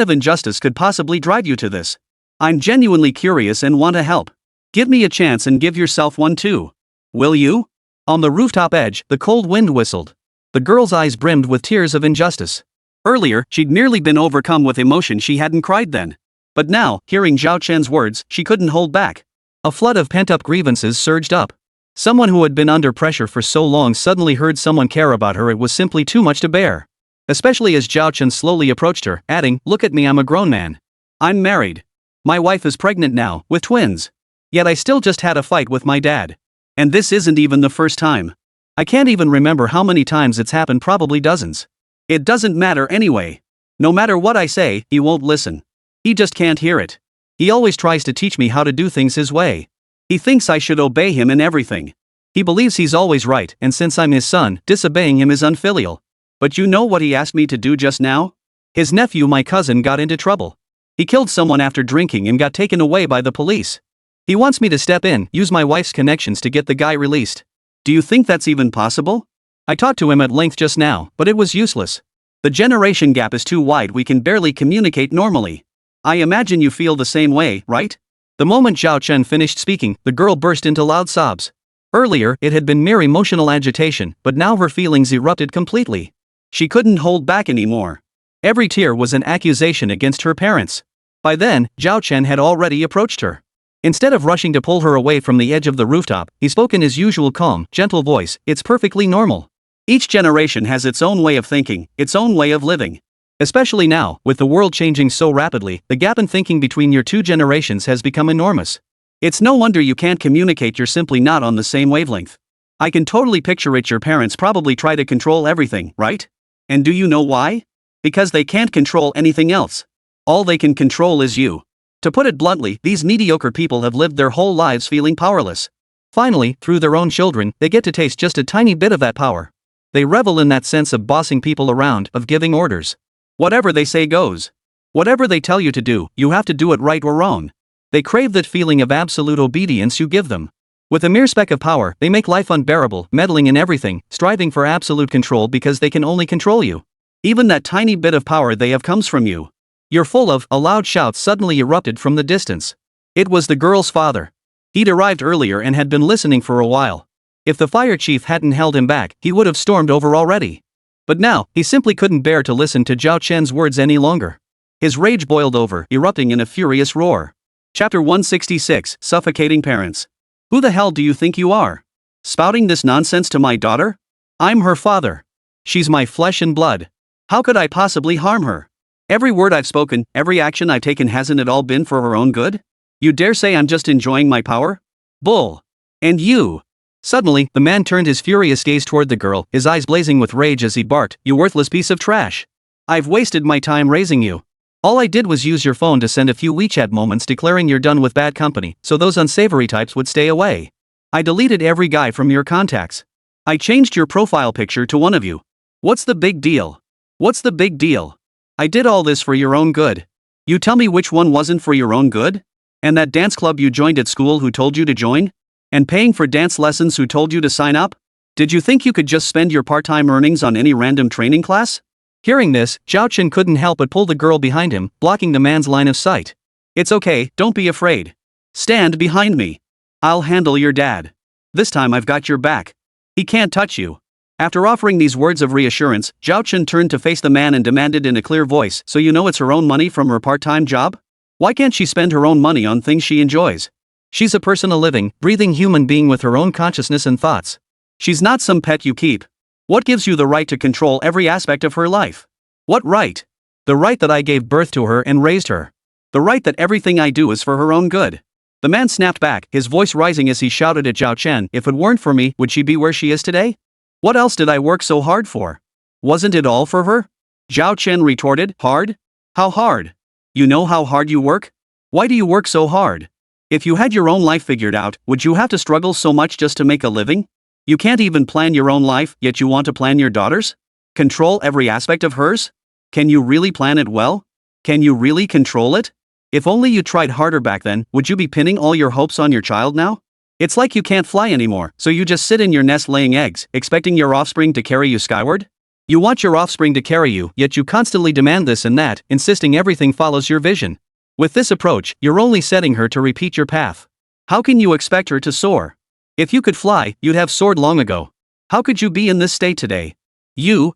of injustice could possibly drive you to this? I'm genuinely curious and want to help. Give me a chance and give yourself one too. Will you? On the rooftop edge, the cold wind whistled. The girl's eyes brimmed with tears of injustice. Earlier, she'd merely been overcome with emotion. She hadn't cried then. But now, hearing Zhao Chen's words, she couldn't hold back. A flood of pent-up grievances surged up. Someone who had been under pressure for so long suddenly heard someone care about her. It was simply too much to bear. Especially as Zhao Chen slowly approached her, adding, Look at me, I'm a grown man. I'm married. My wife is pregnant now, with twins. Yet I still just had a fight with my dad. And this isn't even the first time. I can't even remember how many times it's happened, probably dozens. It doesn't matter anyway. No matter what I say, he won't listen. He just can't hear it. He always tries to teach me how to do things his way. He thinks I should obey him in everything. He believes he's always right, and since I'm his son, disobeying him is unfilial. But you know what he asked me to do just now? His nephew, my cousin, got into trouble. He killed someone after drinking and got taken away by the police. He wants me to step in, use my wife's connections to get the guy released. Do you think that's even possible? I talked to him at length just now, but it was useless. The generation gap is too wide, we can barely communicate normally. I imagine you feel the same way, right? The moment Zhao Chen finished speaking, the girl burst into loud sobs. Earlier, it had been mere emotional agitation, but now her feelings erupted completely. She couldn't hold back anymore. Every tear was an accusation against her parents. By then, Zhao Chen had already approached her. Instead of rushing to pull her away from the edge of the rooftop, he spoke in his usual calm, gentle voice. It's perfectly normal. Each generation has its own way of thinking, its own way of living. Especially now, with the world changing so rapidly, the gap in thinking between your two generations has become enormous. It's no wonder you can't communicate, you're simply not on the same wavelength. I can totally picture it, your parents probably try to control everything, right? And do you know why? Because they can't control anything else. All they can control is you. To put it bluntly, these mediocre people have lived their whole lives feeling powerless. Finally, through their own children, they get to taste just a tiny bit of that power. They revel in that sense of bossing people around, of giving orders. Whatever they say goes. Whatever they tell you to do, you have to do it right or wrong. They crave that feeling of absolute obedience you give them. With a mere speck of power, they make life unbearable, meddling in everything, striving for absolute control because they can only control you. Even that tiny bit of power they have comes from you. You're full of. A loud shout suddenly erupted from the distance. It was the girl's father. He'd arrived earlier and had been listening for a while. If the fire chief hadn't held him back, he would have stormed over already. But now, he simply couldn't bear to listen to Zhao Chen's words any longer. His rage boiled over, erupting in a furious roar. Chapter 166, Suffocating Parents. Who the hell do you think you are? Spouting this nonsense to my daughter? I'm her father. She's my flesh and blood. How could I possibly harm her? Every word I've spoken, every action I've taken, hasn't it all been for her own good? You dare say I'm just enjoying my power? Bull. And you. Suddenly, the man turned his furious gaze toward the girl, his eyes blazing with rage as he barked, "You worthless piece of trash. I've wasted my time raising you. All I did was use your phone to send a few WeChat moments declaring you're done with bad company, so those unsavory types would stay away. I deleted every guy from your contacts. I changed your profile picture to one of you. What's the big deal? What's the big deal? I did all this for your own good. You tell me which one wasn't for your own good? And that dance club you joined at school, who told you to join? And paying for dance lessons, who told you to sign up? Did you think you could just spend your part-time earnings on any random training class?" Hearing this, Zhao Chen couldn't help but pull the girl behind him, blocking the man's line of sight. "It's okay, don't be afraid. Stand behind me. I'll handle your dad. This time I've got your back. He can't touch you." After offering these words of reassurance, Zhao Chen turned to face the man and demanded in a clear voice, "So you know it's her own money from her part-time job? Why can't she spend her own money on things she enjoys? She's a person, a living, breathing human being with her own consciousness and thoughts. She's not some pet you keep. What gives you the right to control every aspect of her life? What right? The right that I gave birth to her and raised her. The right that everything I do is for her own good." The man snapped back, his voice rising as he shouted at Zhao Chen, "If it weren't for me, would she be where she is today? What else did I work so hard for? Wasn't it all for her?" Zhao Chen retorted, "Hard? How hard? You know how hard you work? Why do you work so hard? If you had your own life figured out, would you have to struggle so much just to make a living? You can't even plan your own life, yet you want to plan your daughter's? Control every aspect of hers? Can you really plan it well? Can you really control it? If only you tried harder back then, would you be pinning all your hopes on your child now? It's like you can't fly anymore, so you just sit in your nest laying eggs, expecting your offspring to carry you skyward? You want your offspring to carry you, yet you constantly demand this and that, insisting everything follows your vision. With this approach, you're only setting her to repeat your path. How can you expect her to soar? If you could fly, you'd have soared long ago. How could you be in this state today? You.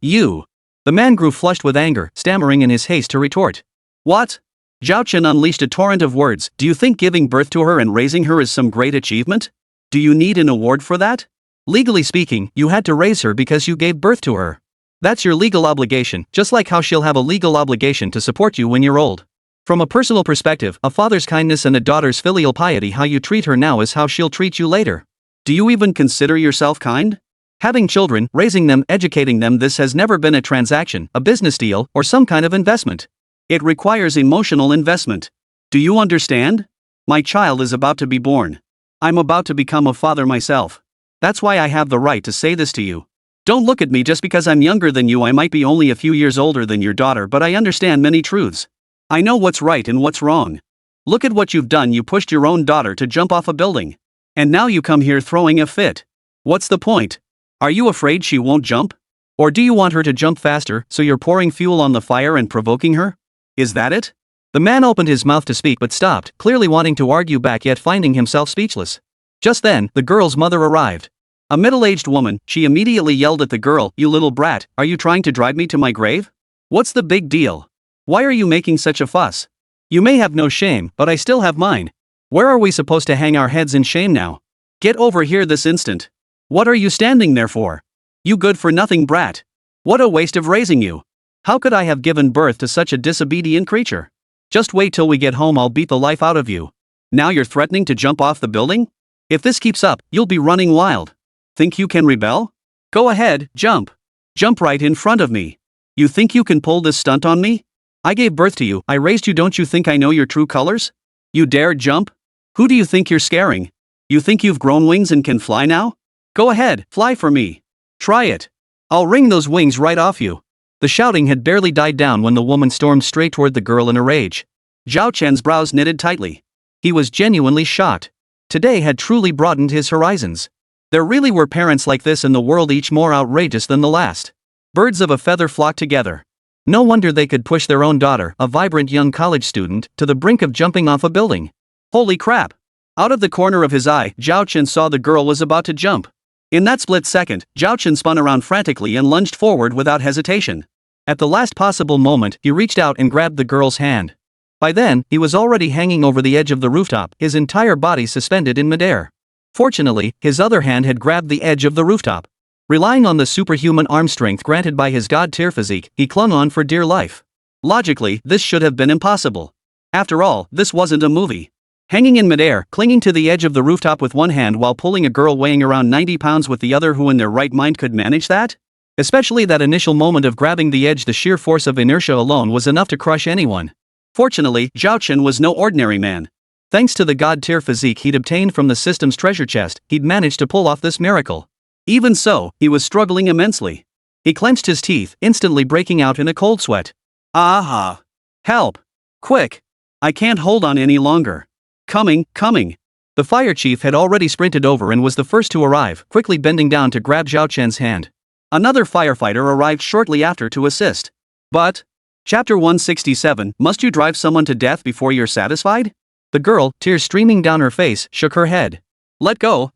The man grew flushed with anger, stammering in his haste to retort. "What?" Zhao Chen unleashed a torrent of words. "Do you think giving birth to her and raising her is some great achievement? Do you need an award for that? Legally speaking, you had to raise her because you gave birth to her. That's your legal obligation, just like how she'll have a legal obligation to support you when you're old. From a personal perspective, a father's kindness and a daughter's filial piety, how you treat her now is how she'll treat you later. Do you even consider yourself kind? Having children, raising them, educating them, this has never been a transaction, a business deal, or some kind of investment. It requires emotional investment. Do you understand? My child is about to be born. I'm about to become a father myself. That's why I have the right to say this to you. Don't look at me just because I'm younger than you. I might be only a few years older than your daughter, but I understand many truths. I know what's right and what's wrong. Look at what you've done. You pushed your own daughter to jump off a building. And now you come here throwing a fit. What's the point? Are you afraid she won't jump? Or do you want her to jump faster, so you're pouring fuel on the fire and provoking her? Is that it? The man opened his mouth to speak but stopped, clearly wanting to argue back yet finding himself speechless. Just then, the girl's mother arrived. A middle-aged woman. She immediately yelled at the girl, "You little brat, are you trying to drive me to my grave? What's the big deal? Why are you making such a fuss? You may have no shame, but I still have mine. Where are we supposed to hang our heads in shame now? Get over here this instant. What are you standing there for? You good-for-nothing brat. What a waste of raising you. How could I have given birth to such a disobedient creature? Just wait till we get home, I'll beat the life out of you. Now you're threatening to jump off the building? If this keeps up, you'll be running wild. Think you can rebel? Go ahead, jump. Jump right in front of me. You think you can pull this stunt on me? I gave birth to you, I raised you, don't you think I know your true colors? You dare jump? Who do you think you're scaring? You think you've grown wings and can fly now? Go ahead, fly for me. Try it. I'll wring those wings right off you." The shouting had barely died down when the woman stormed straight toward the girl in a rage. Zhao Chen's brows knitted tightly. He was genuinely shocked. Today had truly broadened his horizons. There really were parents like this in the world, each more outrageous than the last. Birds of a feather flocked together. No wonder they could push their own daughter, a vibrant young college student, to the brink of jumping off a building. Holy crap! Out of the corner of his eye, Zhao Chen saw the girl was about to jump. In that split second, Zhao Chen spun around frantically and lunged forward without hesitation. At the last possible moment, he reached out and grabbed the girl's hand. By then, he was already hanging over the edge of the rooftop, his entire body suspended in midair. Fortunately, his other hand had grabbed the edge of the rooftop. Relying on the superhuman arm strength granted by his god-tier physique, he clung on for dear life. Logically, this should have been impossible. After all, this wasn't a movie. Hanging in midair, clinging to the edge of the rooftop with one hand while pulling a girl weighing around 90 pounds with the other, who in their right mind could manage that? Especially that initial moment of grabbing the edge, the sheer force of inertia alone was enough to crush anyone. Fortunately, Zhao Chen was no ordinary man. Thanks to the god-tier physique he'd obtained from the system's treasure chest, he'd managed to pull off this miracle. Even so, he was struggling immensely. He clenched his teeth, instantly breaking out in a cold sweat. Aha! Help! Quick! I can't hold on any longer. Coming. The fire chief had already sprinted over and was the first to arrive, quickly bending down to grab Zhao Chen's hand. Another firefighter arrived shortly after to assist. But, Chapter 167, must you drive someone to death before you're satisfied? The girl, tears streaming down her face, shook her head. Let go.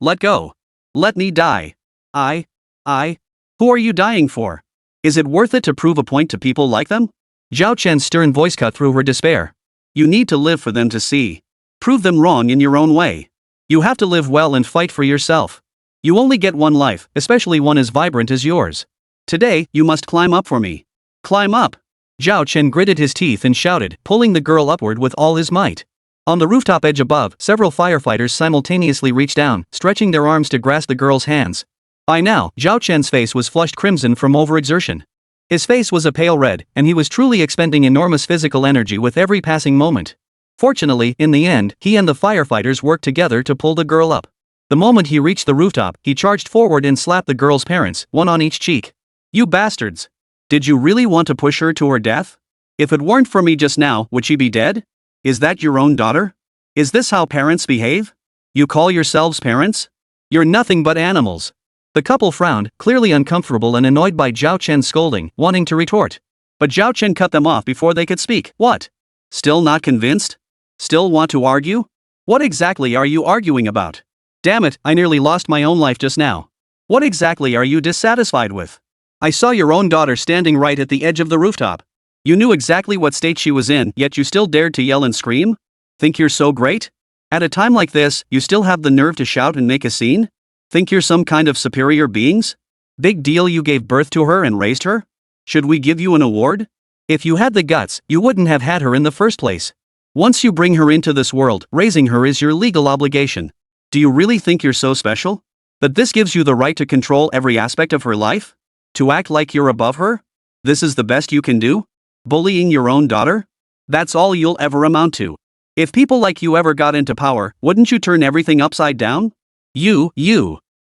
Let me die. Who are you dying for? Is it worth it to prove a point to people like them? Zhao Chen's stern voice cut through her despair. You need to live for them to see. Prove them wrong in your own way. You have to live well and fight for yourself. You only get one life, especially one as vibrant as yours. Today, you must climb up for me. Climb up. Zhao Chen gritted his teeth and shouted, pulling the girl upward with all his might. On the rooftop edge above, several firefighters simultaneously reached down, stretching their arms to grasp the girl's hands. By now, Zhao Chen's face was flushed crimson from overexertion. His face was a pale red, and he was truly expending enormous physical energy with every passing moment. Fortunately, in the end, he and the firefighters worked together to pull the girl up. The moment he reached the rooftop, he charged forward and slapped the girl's parents, one on each cheek. You bastards! Did you really want to push her to her death? If it weren't for me just now, would she be dead? Is that your own daughter? Is this how parents behave? You call yourselves parents? You're nothing but animals. The couple frowned, clearly uncomfortable and annoyed by Zhao Chen's scolding, wanting to retort. But Zhao Chen cut them off before they could speak. What? Still not convinced? Still want to argue? What exactly are you arguing about? Damn it, I nearly lost my own life just now. What exactly are you dissatisfied with? I saw your own daughter standing right at the edge of the rooftop. You knew exactly what state she was in, yet you still dared to yell and scream? Think you're so great? At a time like this, you still have the nerve to shout and make a scene? Think you're some kind of superior beings? Big deal you gave birth to her and raised her? Should we give you an award? If you had the guts, you wouldn't have had her in the first place. Once you bring her into this world, raising her is your legal obligation. Do you really think you're so special? That this gives you the right to control every aspect of her life? To act like you're above her? This is the best you can do? Bullying your own daughter? That's all you'll ever amount to. If people like you ever got into power, wouldn't you turn everything upside down? You.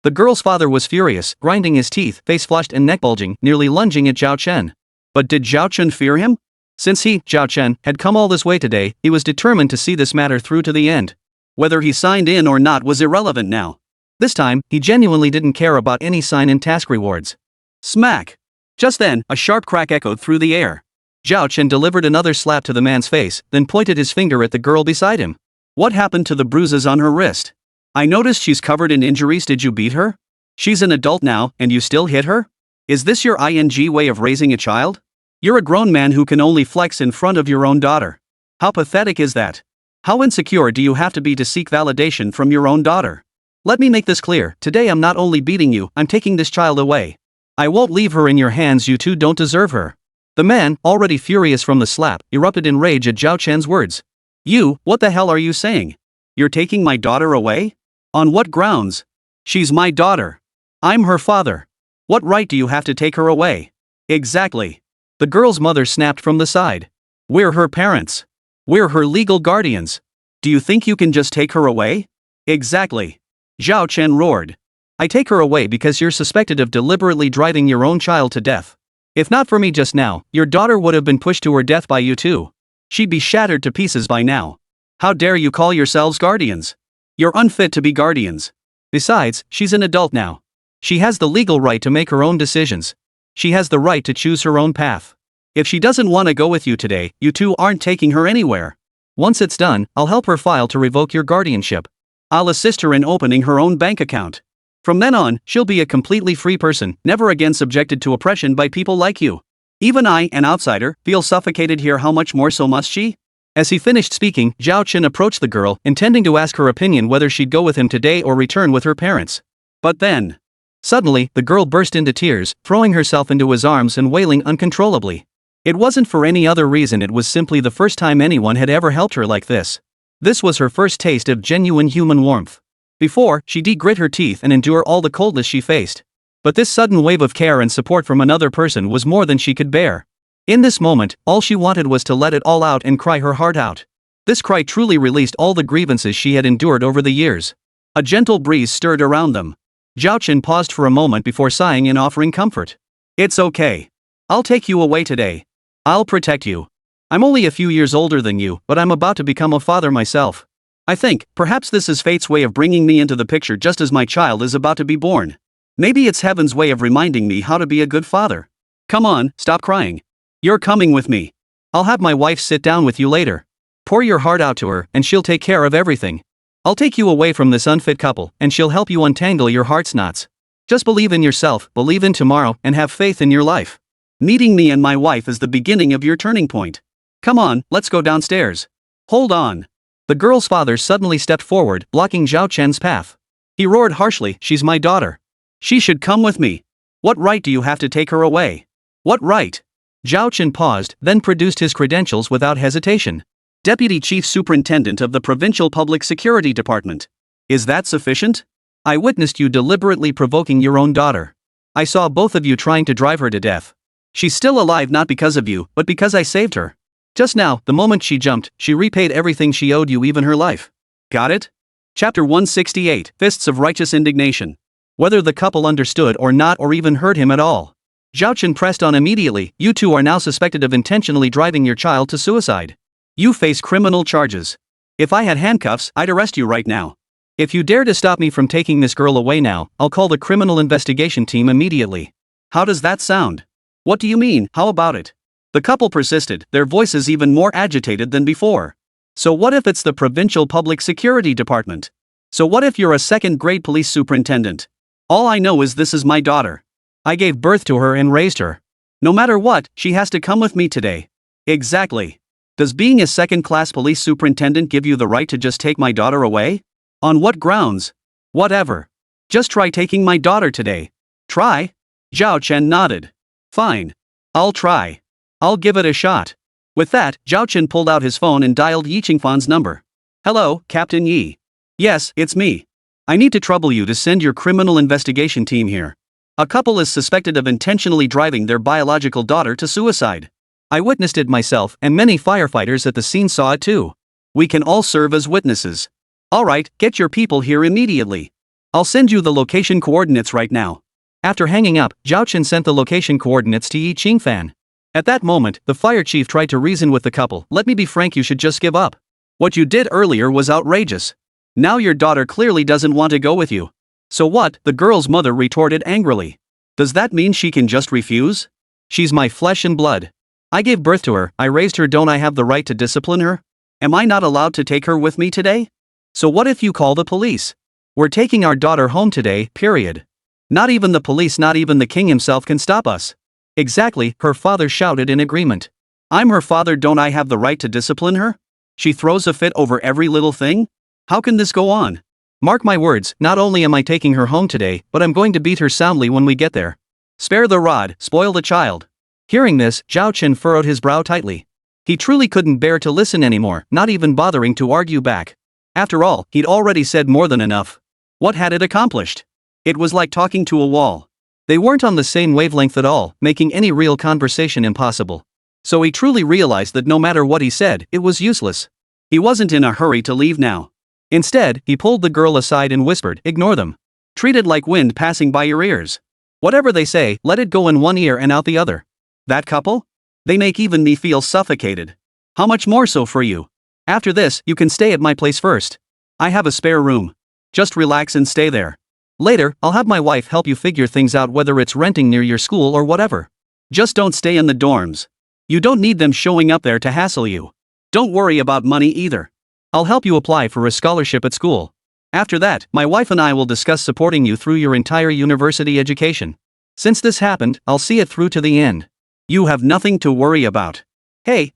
The girl's father was furious, grinding his teeth, face flushed and neck bulging, nearly lunging at Zhao Chen. But did Zhao Chen fear him? Since he, Zhao Chen, had come all this way today, he was determined to see this matter through to the end. Whether he signed in or not was irrelevant now. This time, he genuinely didn't care about any sign-in task rewards. Smack! Just then, a sharp crack echoed through the air. Zhao Chen delivered another slap to the man's face, then pointed his finger at the girl beside him. What happened to the bruises on her wrist? I noticed she's covered in injuries. Did you beat her? She's an adult now, and you still hit her? Is this your way of raising a child? You're a grown man who can only flex in front of your own daughter. How pathetic is that? How insecure do you have to be to seek validation from your own daughter? Let me make this clear, today I'm not only beating you, I'm taking this child away. I won't leave her in your hands. You two don't deserve her. The man, already furious from the slap, erupted in rage at Zhao Chen's words. You, what the hell are you saying? You're taking my daughter away? On what grounds? She's my daughter. I'm her father. What right do you have to take her away? Exactly. The girl's mother snapped from the side. We're her parents. We're her legal guardians. Do you think you can just take her away? Exactly. Zhao Chen roared. I take her away because you're suspected of deliberately driving your own child to death. If not for me just now, your daughter would have been pushed to her death by you too. She'd be shattered to pieces by now. How dare you call yourselves guardians? You're unfit to be guardians. Besides, she's an adult now. She has the legal right to make her own decisions. She has the right to choose her own path. If she doesn't want to go with you today, you two aren't taking her anywhere. Once it's done, I'll help her file to revoke your guardianship. I'll assist her in opening her own bank account. From then on, she'll be a completely free person, never again subjected to oppression by people like you. Even I, an outsider, feel suffocated here. How much more so must she? As he finished speaking, Zhao Chen approached the girl, intending to ask her opinion whether she'd go with him today or return with her parents. But then, suddenly, the girl burst into tears, throwing herself into his arms and wailing uncontrollably. It wasn't for any other reason, it was simply the first time anyone had ever helped her like this. This was her first taste of genuine human warmth. Before, she'd grit her teeth and endure all the coldness she faced. But this sudden wave of care and support from another person was more than she could bear. In this moment, all she wanted was to let it all out and cry her heart out. This cry truly released all the grievances she had endured over the years. A gentle breeze stirred around them. Zhao Chen paused for a moment before sighing and offering comfort. It's okay. I'll take you away today. I'll protect you. I'm only a few years older than you, but I'm about to become a father myself. I think, perhaps this is fate's way of bringing me into the picture just as my child is about to be born. Maybe it's heaven's way of reminding me how to be a good father. Come on, stop crying. You're coming with me. I'll have my wife sit down with you later. Pour your heart out to her, and she'll take care of everything. I'll take you away from this unfit couple, and she'll help you untangle your heart's knots. Just believe in yourself, believe in tomorrow, and have faith in your life. Meeting me and my wife is the beginning of your turning point. Come on, let's go downstairs. Hold on. The girl's father suddenly stepped forward, blocking Zhao Chen's path. He roared harshly, she's my daughter. She should come with me. What right do you have to take her away? What right? Zhao Chen paused, then produced his credentials without hesitation. Deputy Chief Superintendent of the Provincial Public Security Department. Is that sufficient? I witnessed you deliberately provoking your own daughter. I saw both of you trying to drive her to death. She's still alive not because of you, but because I saved her. Just now, the moment she jumped, she repaid everything she owed you, even her life. Got it? Chapter 168, Fists of Righteous Indignation. Whether the couple understood or not or even heard him at all, Zhao Chen pressed on immediately, you two are now suspected of intentionally driving your child to suicide. You face criminal charges. If I had handcuffs, I'd arrest you right now. If you dare to stop me from taking this girl away now, I'll call the criminal investigation team immediately. How does that sound? What do you mean, how about it? The couple persisted, their voices even more agitated than before. So what if it's the Provincial Public Security Department? So what if you're a second-grade police superintendent? All I know is this is my daughter. I gave birth to her and raised her. No matter what, she has to come with me today. Exactly. Does being a second-class police superintendent give you the right to just take my daughter away? On what grounds? Whatever. Just try taking my daughter today. Try? Zhao Chen nodded. Fine. I'll try. I'll give it a shot. With that, Zhao Chen pulled out his phone and dialed Yi Qingfan's number. Hello, Captain Yi. Yes, it's me. I need to trouble you to send your criminal investigation team here. A couple is suspected of intentionally driving their biological daughter to suicide. I witnessed it myself, and many firefighters at the scene saw it too. We can all serve as witnesses. Alright, get your people here immediately. I'll send you the location coordinates right now. After hanging up, Zhao Chen sent the location coordinates to Yi Qingfan. At that moment, the fire chief tried to reason with the couple. Let me be frank, you should just give up. What you did earlier was outrageous. Now your daughter clearly doesn't want to go with you. So what? The girl's mother retorted angrily. Does that mean she can just refuse? She's my flesh and blood. I gave birth to her, I raised her, don't I have the right to discipline her? Am I not allowed to take her with me today? So what if you call the police? We're taking our daughter home today, period. Not even the police, not even the king himself can stop us. Exactly, her father shouted in agreement. I'm her father, don't I have the right to discipline her? She throws a fit over every little thing? How can this go on? Mark my words, not only am I taking her home today, but I'm going to beat her soundly when we get there. Spare the rod, spoil the child. Hearing this, Zhao Chen furrowed his brow tightly. He truly couldn't bear to listen anymore, not even bothering to argue back. After all, he'd already said more than enough. What had it accomplished? It was like talking to a wall. They weren't on the same wavelength at all, making any real conversation impossible. So he truly realized that no matter what he said, it was useless. He wasn't in a hurry to leave now. Instead, he pulled the girl aside and whispered, ignore them. Treat it like wind passing by your ears. Whatever they say, let it go in one ear and out the other. That couple? They make even me feel suffocated. How much more so for you? After this, you can stay at my place first. I have a spare room. Just relax and stay there. Later, I'll have my wife help you figure things out, whether it's renting near your school or whatever. Just don't stay in the dorms. You don't need them showing up there to hassle you. Don't worry about money either. I'll help you apply for a scholarship at school. After that, my wife and I will discuss supporting you through your entire university education. Since this happened, I'll see it through to the end. You have nothing to worry about. Hey,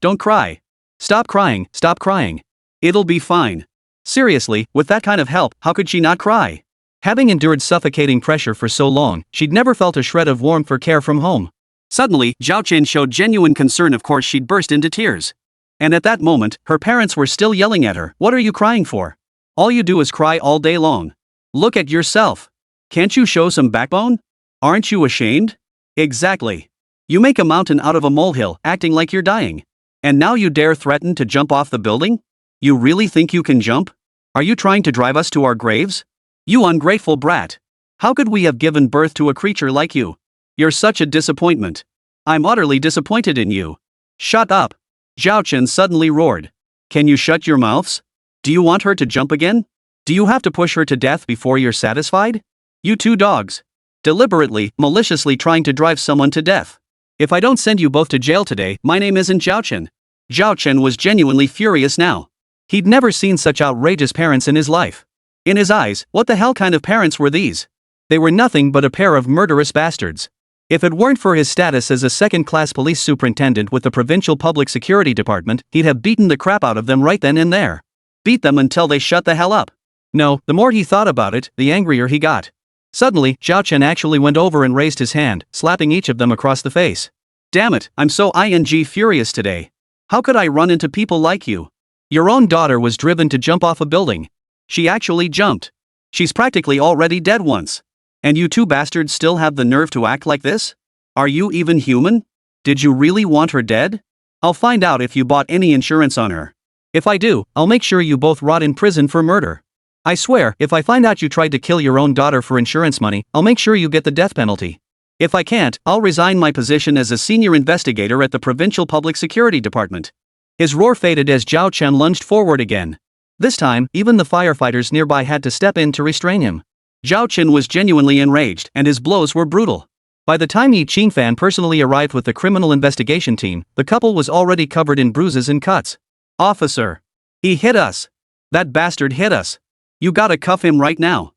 don't cry. Stop crying, stop crying. It'll be fine. Seriously, with that kind of help, how could she not cry? Having endured suffocating pressure for so long, she'd never felt a shred of warmth or care from home. Suddenly, Zhao Chen showed genuine concern. Of course, she'd burst into tears. And at that moment, her parents were still yelling at her. What are you crying for? All you do is cry all day long. Look at yourself. Can't you show some backbone? Aren't you ashamed? Exactly. You make a mountain out of a molehill, acting like you're dying. And now you dare threaten to jump off the building? You really think you can jump? Are you trying to drive us to our graves? You ungrateful brat. How could we have given birth to a creature like you? You're such a disappointment. I'm utterly disappointed in you. Shut up. Zhao Chen suddenly roared. Can you shut your mouths? Do you want her to jump again? Do you have to push her to death before you're satisfied? You two dogs. Deliberately, maliciously trying to drive someone to death. If I don't send you both to jail today, my name isn't Zhao Chen. Zhao Chen was genuinely furious now. He'd never seen such outrageous parents in his life. In his eyes, what the hell kind of parents were these? They were nothing but a pair of murderous bastards. If it weren't for his status as a second-class police superintendent with the Provincial Public Security Department, he'd have beaten the crap out of them right then and there. Beat them until they shut the hell up. No, the more he thought about it, the angrier he got. Suddenly, Zhao Chen actually went over and raised his hand, slapping each of them across the face. Damn it, I'm so furious today. How could I run into people like you? Your own daughter was driven to jump off a building. She actually jumped. She's practically already dead once. And you two bastards still have the nerve to act like this? Are you even human? Did you really want her dead? I'll find out if you bought any insurance on her. If I do, I'll make sure you both rot in prison for murder. I swear, if I find out you tried to kill your own daughter for insurance money, I'll make sure you get the death penalty. If I can't, I'll resign my position as a senior investigator at the Provincial Public Security Department. His roar faded as Zhao Chen lunged forward again. This time, even the firefighters nearby had to step in to restrain him. Zhao Chen was genuinely enraged, and his blows were brutal. By the time Yi Qingfan personally arrived with the criminal investigation team, the couple was already covered in bruises and cuts. Officer. He hit us. That bastard hit us. You gotta cuff him right now.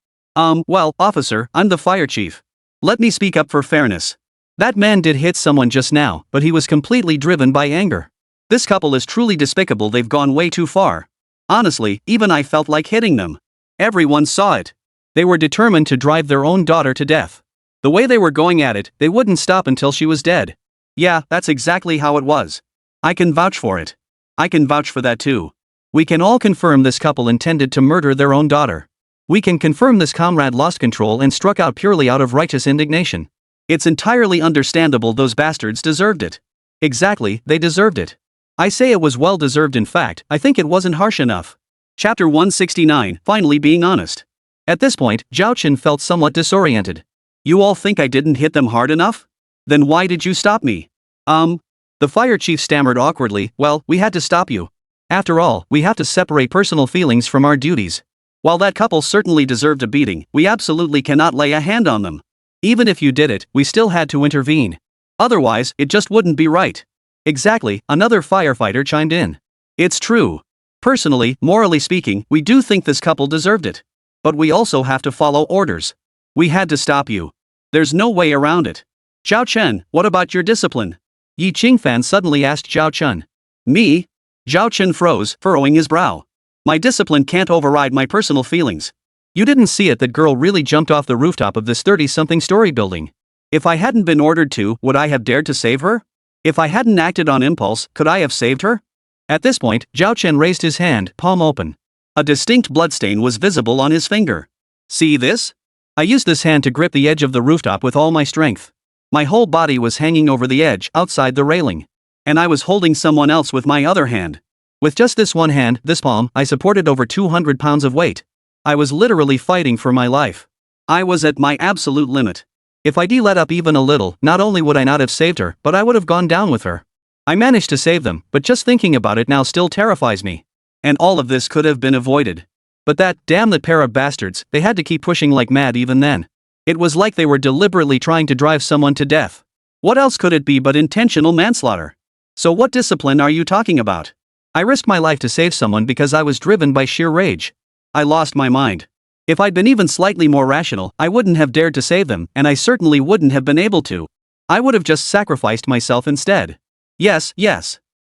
Well, officer, I'm the fire chief. Let me speak up for fairness. That man did hit someone just now, but he was completely driven by anger. This couple is truly despicable, they've gone way too far. Honestly, even I felt like hitting them. Everyone saw it. They were determined to drive their own daughter to death. The way they were going at it, they wouldn't stop until she was dead. Yeah, that's exactly how it was. I can vouch for it. I can vouch for that too. We can all confirm this couple intended to murder their own daughter. We can confirm this comrade lost control and struck out purely out of righteous indignation. It's entirely understandable those bastards deserved it. Exactly, they deserved it. I say it was well deserved. In fact, I think it wasn't harsh enough. Chapter 169, Finally Being Honest. At this point, Zhao Chen felt somewhat disoriented. You all think I didn't hit them hard enough? Then why did you stop me? The fire chief stammered awkwardly. Well, we had to stop you. After all, we have to separate personal feelings from our duties. While that couple certainly deserved a beating, we absolutely cannot lay a hand on them. Even if you did it, we still had to intervene. Otherwise, it just wouldn't be right. Exactly, another firefighter chimed in. It's true. Personally, morally speaking, we do think this couple deserved it. But we also have to follow orders. We had to stop you. There's no way around it. Zhao Chen, what about your discipline? Yi Qingfan suddenly asked Zhao Chen. Me? Zhao Chen froze, furrowing his brow. My discipline can't override my personal feelings. You didn't see it? That girl really jumped off the rooftop of this 30-something story building. If I hadn't been ordered to, would I have dared to save her? If I hadn't acted on impulse, could I have saved her? At this point, Zhao Chen raised his hand, palm open. A distinct bloodstain was visible on his finger. See this? I used this hand to grip the edge of the rooftop with all my strength. My whole body was hanging over the edge, outside the railing. And I was holding someone else with my other hand. With just this one hand, this palm, I supported over 200 pounds of weight. I was literally fighting for my life. I was at my absolute limit. If I'd let up even a little, not only would I not have saved her, but I would have gone down with her. I managed to save them, but just thinking about it now still terrifies me. And all of this could have been avoided. But damn that pair of bastards, they had to keep pushing like mad even then. It was like they were deliberately trying to drive someone to death. What else could it be but intentional manslaughter? So what discipline are you talking about? I risked my life to save someone because I was driven by sheer rage. I lost my mind. If I'd been even slightly more rational, I wouldn't have dared to save them, and I certainly wouldn't have been able to. I would have just sacrificed myself instead. Yes.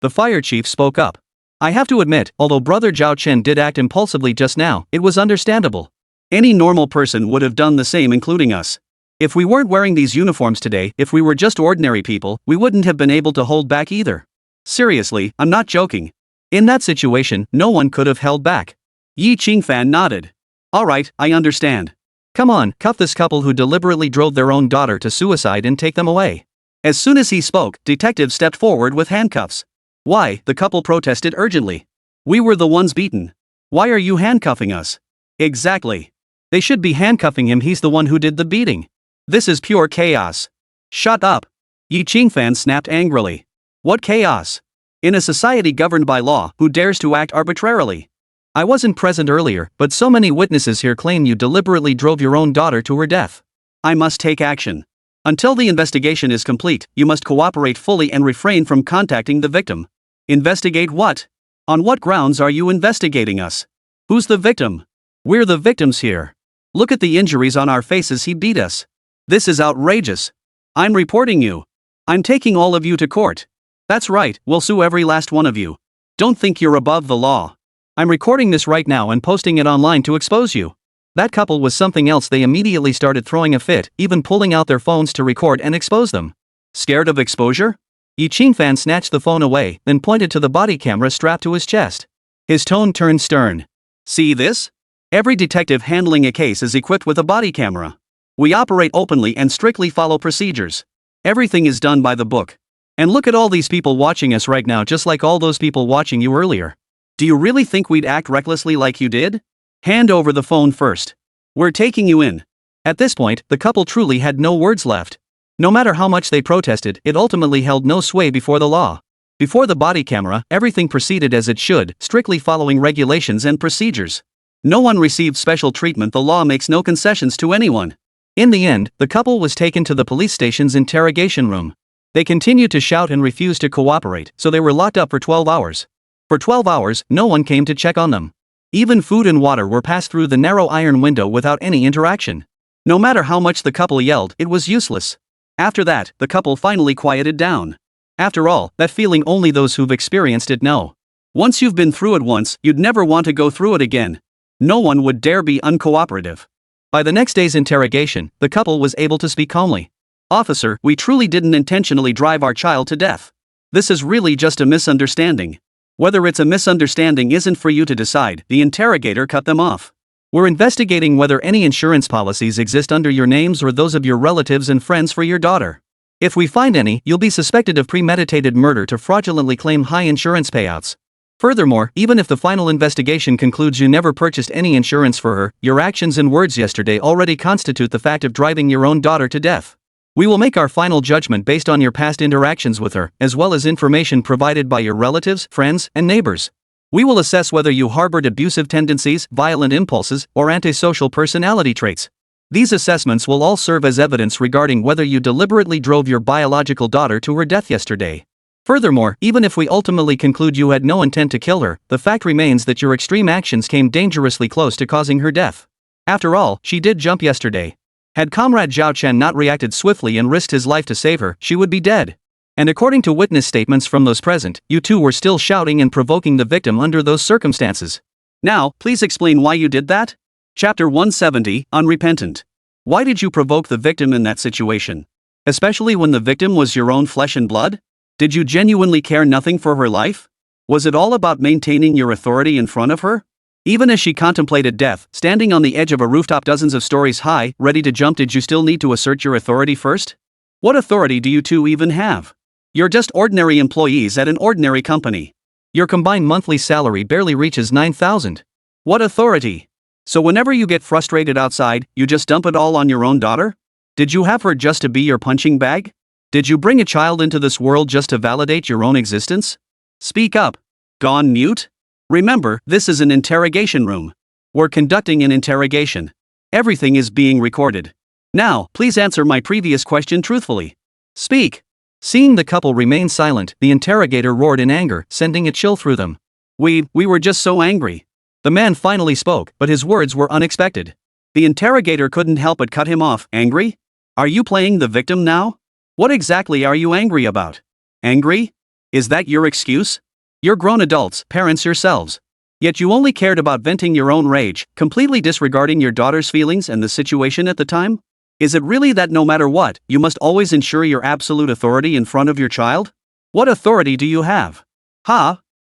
The fire chief spoke up. I have to admit, although Brother Zhao Chen did act impulsively just now, it was understandable. Any normal person would have done the same, including us. If we weren't wearing these uniforms today, if we were just ordinary people, we wouldn't have been able to hold back either. Seriously, I'm not joking. In that situation, no one could have held back. Yi Qingfan nodded. Alright, I understand. Come on, cuff this couple who deliberately drove their own daughter to suicide and take them away. As soon as he spoke, detectives stepped forward with handcuffs. Why? The couple protested urgently. We were the ones beaten. Why are you handcuffing us? Exactly. They should be handcuffing him, he's the one who did the beating. This is pure chaos. Shut up. Yi Qingfan snapped angrily. What chaos? In a society governed by law, who dares to act arbitrarily? I wasn't present earlier, but so many witnesses here claim you deliberately drove your own daughter to her death. I must take action. Until the investigation is complete, you must cooperate fully and refrain from contacting the victim. Investigate what? On what grounds are you investigating us? Who's the victim? We're the victims here. Look at the injuries on our faces, he beat us. This is outrageous. I'm reporting you. I'm taking all of you to court. That's right, we'll sue every last one of you. Don't think you're above the law. I'm recording this right now and posting it online to expose you. That couple was something else. They immediately started throwing a fit, even pulling out their phones to record and expose them. Scared of exposure? Yi Qingfan snatched the phone away, then pointed to the body camera strapped to his chest. His tone turned stern. See this? Every detective handling a case is equipped with a body camera. We operate openly and strictly follow procedures. Everything is done by the book. And look at all these people watching us right now, just like all those people watching you earlier. Do you really think we'd act recklessly like you did? Hand over the phone first. We're taking you in. At this point, the couple truly had no words left. No matter how much they protested, it ultimately held no sway before the law. Before the body camera, everything proceeded as it should, strictly following regulations and procedures. No one received special treatment. The law makes no concessions to anyone. In the end, the couple was taken to the police station's interrogation room. They continued to shout and refused to cooperate, so they were locked up for 12 hours. For 12 hours, no one came to check on them. Even food and water were passed through the narrow iron window without any interaction. No matter how much the couple yelled, it was useless. After that, the couple finally quieted down. After all, that feeling only those who've experienced it know. Once you've been through it once, you'd never want to go through it again. No one would dare be uncooperative. By the next day's interrogation, the couple was able to speak calmly. Officer, we truly didn't intentionally drive our child to death. This is really just a misunderstanding. Whether it's a misunderstanding isn't for you to decide, the interrogator cut them off. We're investigating whether any insurance policies exist under your names or those of your relatives and friends for your daughter. If we find any, you'll be suspected of premeditated murder to fraudulently claim high insurance payouts. Furthermore, even if the final investigation concludes you never purchased any insurance for her, your actions and words yesterday already constitute the fact of driving your own daughter to death. We will make our final judgment based on your past interactions with her, as well as information provided by your relatives, friends, and neighbors. We will assess whether you harbored abusive tendencies, violent impulses, or antisocial personality traits. These assessments will all serve as evidence regarding whether you deliberately drove your biological daughter to her death yesterday. Furthermore, even if we ultimately conclude you had no intent to kill her, the fact remains that your extreme actions came dangerously close to causing her death. After all, she did jump yesterday. Had Comrade Zhao Chen not reacted swiftly and risked his life to save her, she would be dead. And according to witness statements from those present, you two were still shouting and provoking the victim under those circumstances. Now, please explain why you did that? Chapter 170, Unrepentant. Why did you provoke the victim in that situation? Especially when the victim was your own flesh and blood? Did you genuinely care nothing for her life? Was it all about maintaining your authority in front of her? Even as she contemplated death, standing on the edge of a rooftop dozens of stories high, ready to jump, did you still need to assert your authority first? What authority do you two even have? You're just ordinary employees at an ordinary company. Your combined monthly salary barely reaches 9,000. What authority? So whenever you get frustrated outside, you just dump it all on your own daughter? Did you have her just to be your punching bag? Did you bring a child into this world just to validate your own existence? Speak up. Gone mute? Remember, this is an interrogation room. We're conducting an interrogation. Everything is being recorded. Now, please answer my previous question truthfully. Speak. Seeing the couple remain silent, the interrogator roared in anger, sending a chill through them. We were just so angry. The man finally spoke, but his words were unexpected. The interrogator couldn't help but cut him off. Angry? Are you playing the victim now? What exactly are you angry about? Angry? Is that your excuse? You're grown adults, parents yourselves. Yet you only cared about venting your own rage, completely disregarding your daughter's feelings and the situation at the time? Is it really that no matter what, you must always ensure your absolute authority in front of your child? What authority do you have?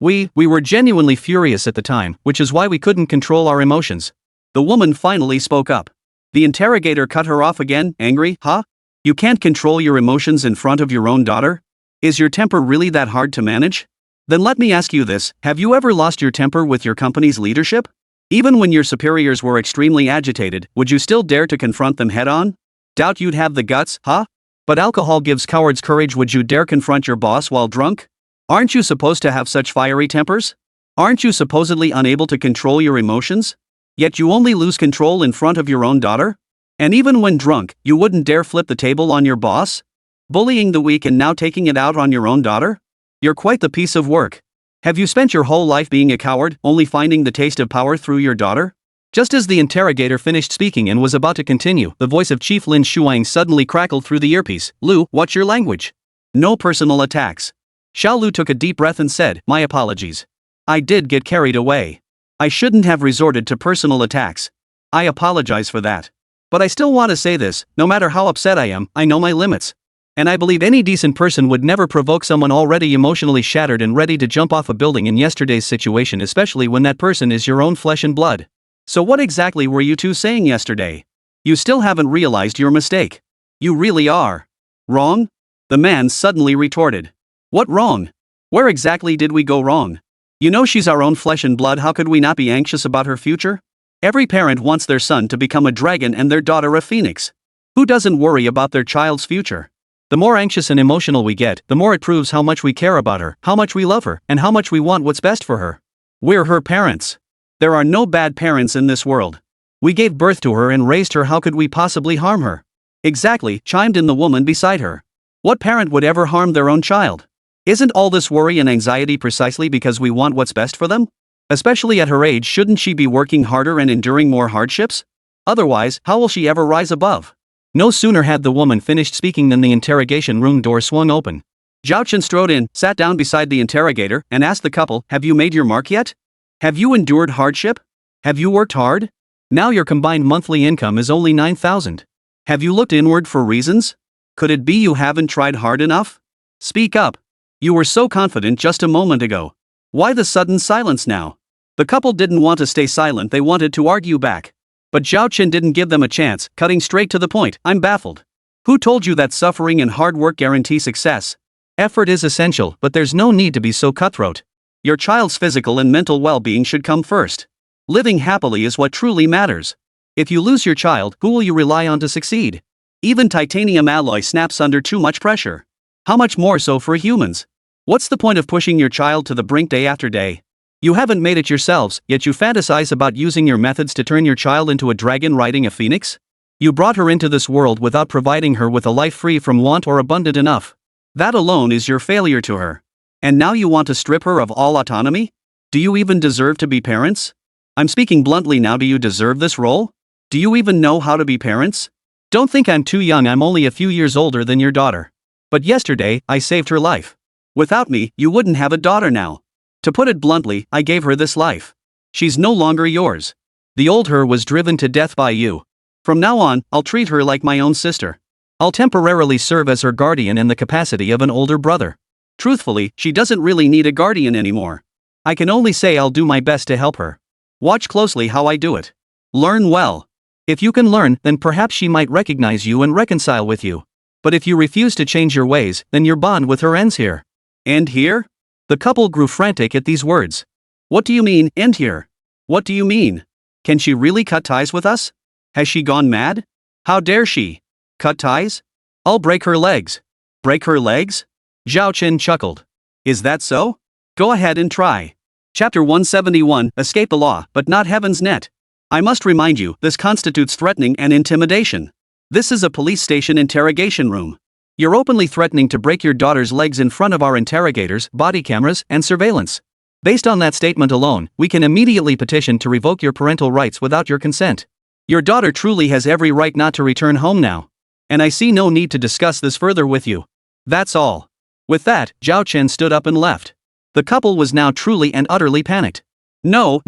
We were genuinely furious at the time, which is why we couldn't control our emotions. The woman finally spoke up. The interrogator cut her off again, angry. You can't control your emotions in front of your own daughter? Is your temper really that hard to manage? Then let me ask you this, have you ever lost your temper with your company's leadership? Even when your superiors were extremely agitated, would you still dare to confront them head-on? Doubt you'd have the guts, But alcohol gives cowards courage. Would you dare confront your boss while drunk? Aren't you supposed to have such fiery tempers? Aren't you supposedly unable to control your emotions? Yet you only lose control in front of your own daughter? And even when drunk, you wouldn't dare flip the table on your boss? Bullying the weak and now taking it out on your own daughter? You're quite the piece of work. Have you spent your whole life being a coward, only finding the taste of power through your daughter? Just as the interrogator finished speaking and was about to continue, the voice of Chief Lin Shuang suddenly crackled through the earpiece. Lu, watch your language. No personal attacks. Xiao Lu took a deep breath and said, my apologies. I did get carried away. I shouldn't have resorted to personal attacks. I apologize for that. But I still want to say this, no matter how upset I am, I know my limits. And I believe any decent person would never provoke someone already emotionally shattered and ready to jump off a building in yesterday's situation, especially when that person is your own flesh and blood. So what exactly were you two saying yesterday? You still haven't realized your mistake. You really are. Wrong? The man suddenly retorted. What wrong? Where exactly did we go wrong? You know she's our own flesh and blood, how could we not be anxious about her future? Every parent wants their son to become a dragon and their daughter a phoenix. Who doesn't worry about their child's future? The more anxious and emotional we get, the more it proves how much we care about her, how much we love her, and how much we want what's best for her. We're her parents. There are no bad parents in this world. We gave birth to her and raised her, how could we possibly harm her? Exactly, chimed in the woman beside her. What parent would ever harm their own child? Isn't all this worry and anxiety precisely because we want what's best for them? Especially at her age, shouldn't she be working harder and enduring more hardships? Otherwise, how will she ever rise above? No sooner had the woman finished speaking than the interrogation room door swung open. Zhao Chen strode in, sat down beside the interrogator, and asked the couple, have you made your mark yet? Have you endured hardship? Have you worked hard? Now your combined monthly income is only 9,000. Have you looked inward for reasons? Could it be you haven't tried hard enough? Speak up. You were so confident just a moment ago. Why the sudden silence now? The couple didn't want to stay silent, they wanted to argue back. But Zhao Chen didn't give them a chance, cutting straight to the point. I'm baffled. Who told you that suffering and hard work guarantee success? Effort is essential, but there's no need to be so cutthroat. Your child's physical and mental well-being should come first. Living happily is what truly matters. If you lose your child, who will you rely on to succeed? Even titanium alloy snaps under too much pressure. How much more so for humans? What's the point of pushing your child to the brink day after day? You haven't made it yourselves, yet you fantasize about using your methods to turn your child into a dragon riding a phoenix? You brought her into this world without providing her with a life free from want or abundant enough. That alone is your failure to her. And now you want to strip her of all autonomy? Do you even deserve to be parents? I'm speaking bluntly now, do you deserve this role? Do you even know how to be parents? Don't think I'm too young, I'm only a few years older than your daughter. But yesterday, I saved her life. Without me, you wouldn't have a daughter now. To put it bluntly, I gave her this life. She's no longer yours. The old her was driven to death by you. From now on, I'll treat her like my own sister. I'll temporarily serve as her guardian in the capacity of an older brother. Truthfully, she doesn't really need a guardian anymore. I can only say I'll do my best to help her. Watch closely how I do it. Learn well. If you can learn, then perhaps she might recognize you and reconcile with you. But if you refuse to change your ways, then your bond with her ends here. End here? The couple grew frantic at these words. What do you mean, end here? What do you mean? Can she really cut ties with us? Has she gone mad? How dare she? Cut ties? I'll break her legs. Break her legs? Zhao Chen chuckled. Is that so? Go ahead and try. Chapter 171, Escape the Law, but not Heaven's Net. I must remind you, this constitutes threatening and intimidation. This is a police station interrogation room. You're openly threatening to break your daughter's legs in front of our interrogators, body cameras, and surveillance. Based on that statement alone, we can immediately petition to revoke your parental rights without your consent. Your daughter truly has every right not to return home now. And I see no need to discuss this further with you. That's all. With that, Zhao Chen stood up and left. The couple was now truly and utterly panicked. No.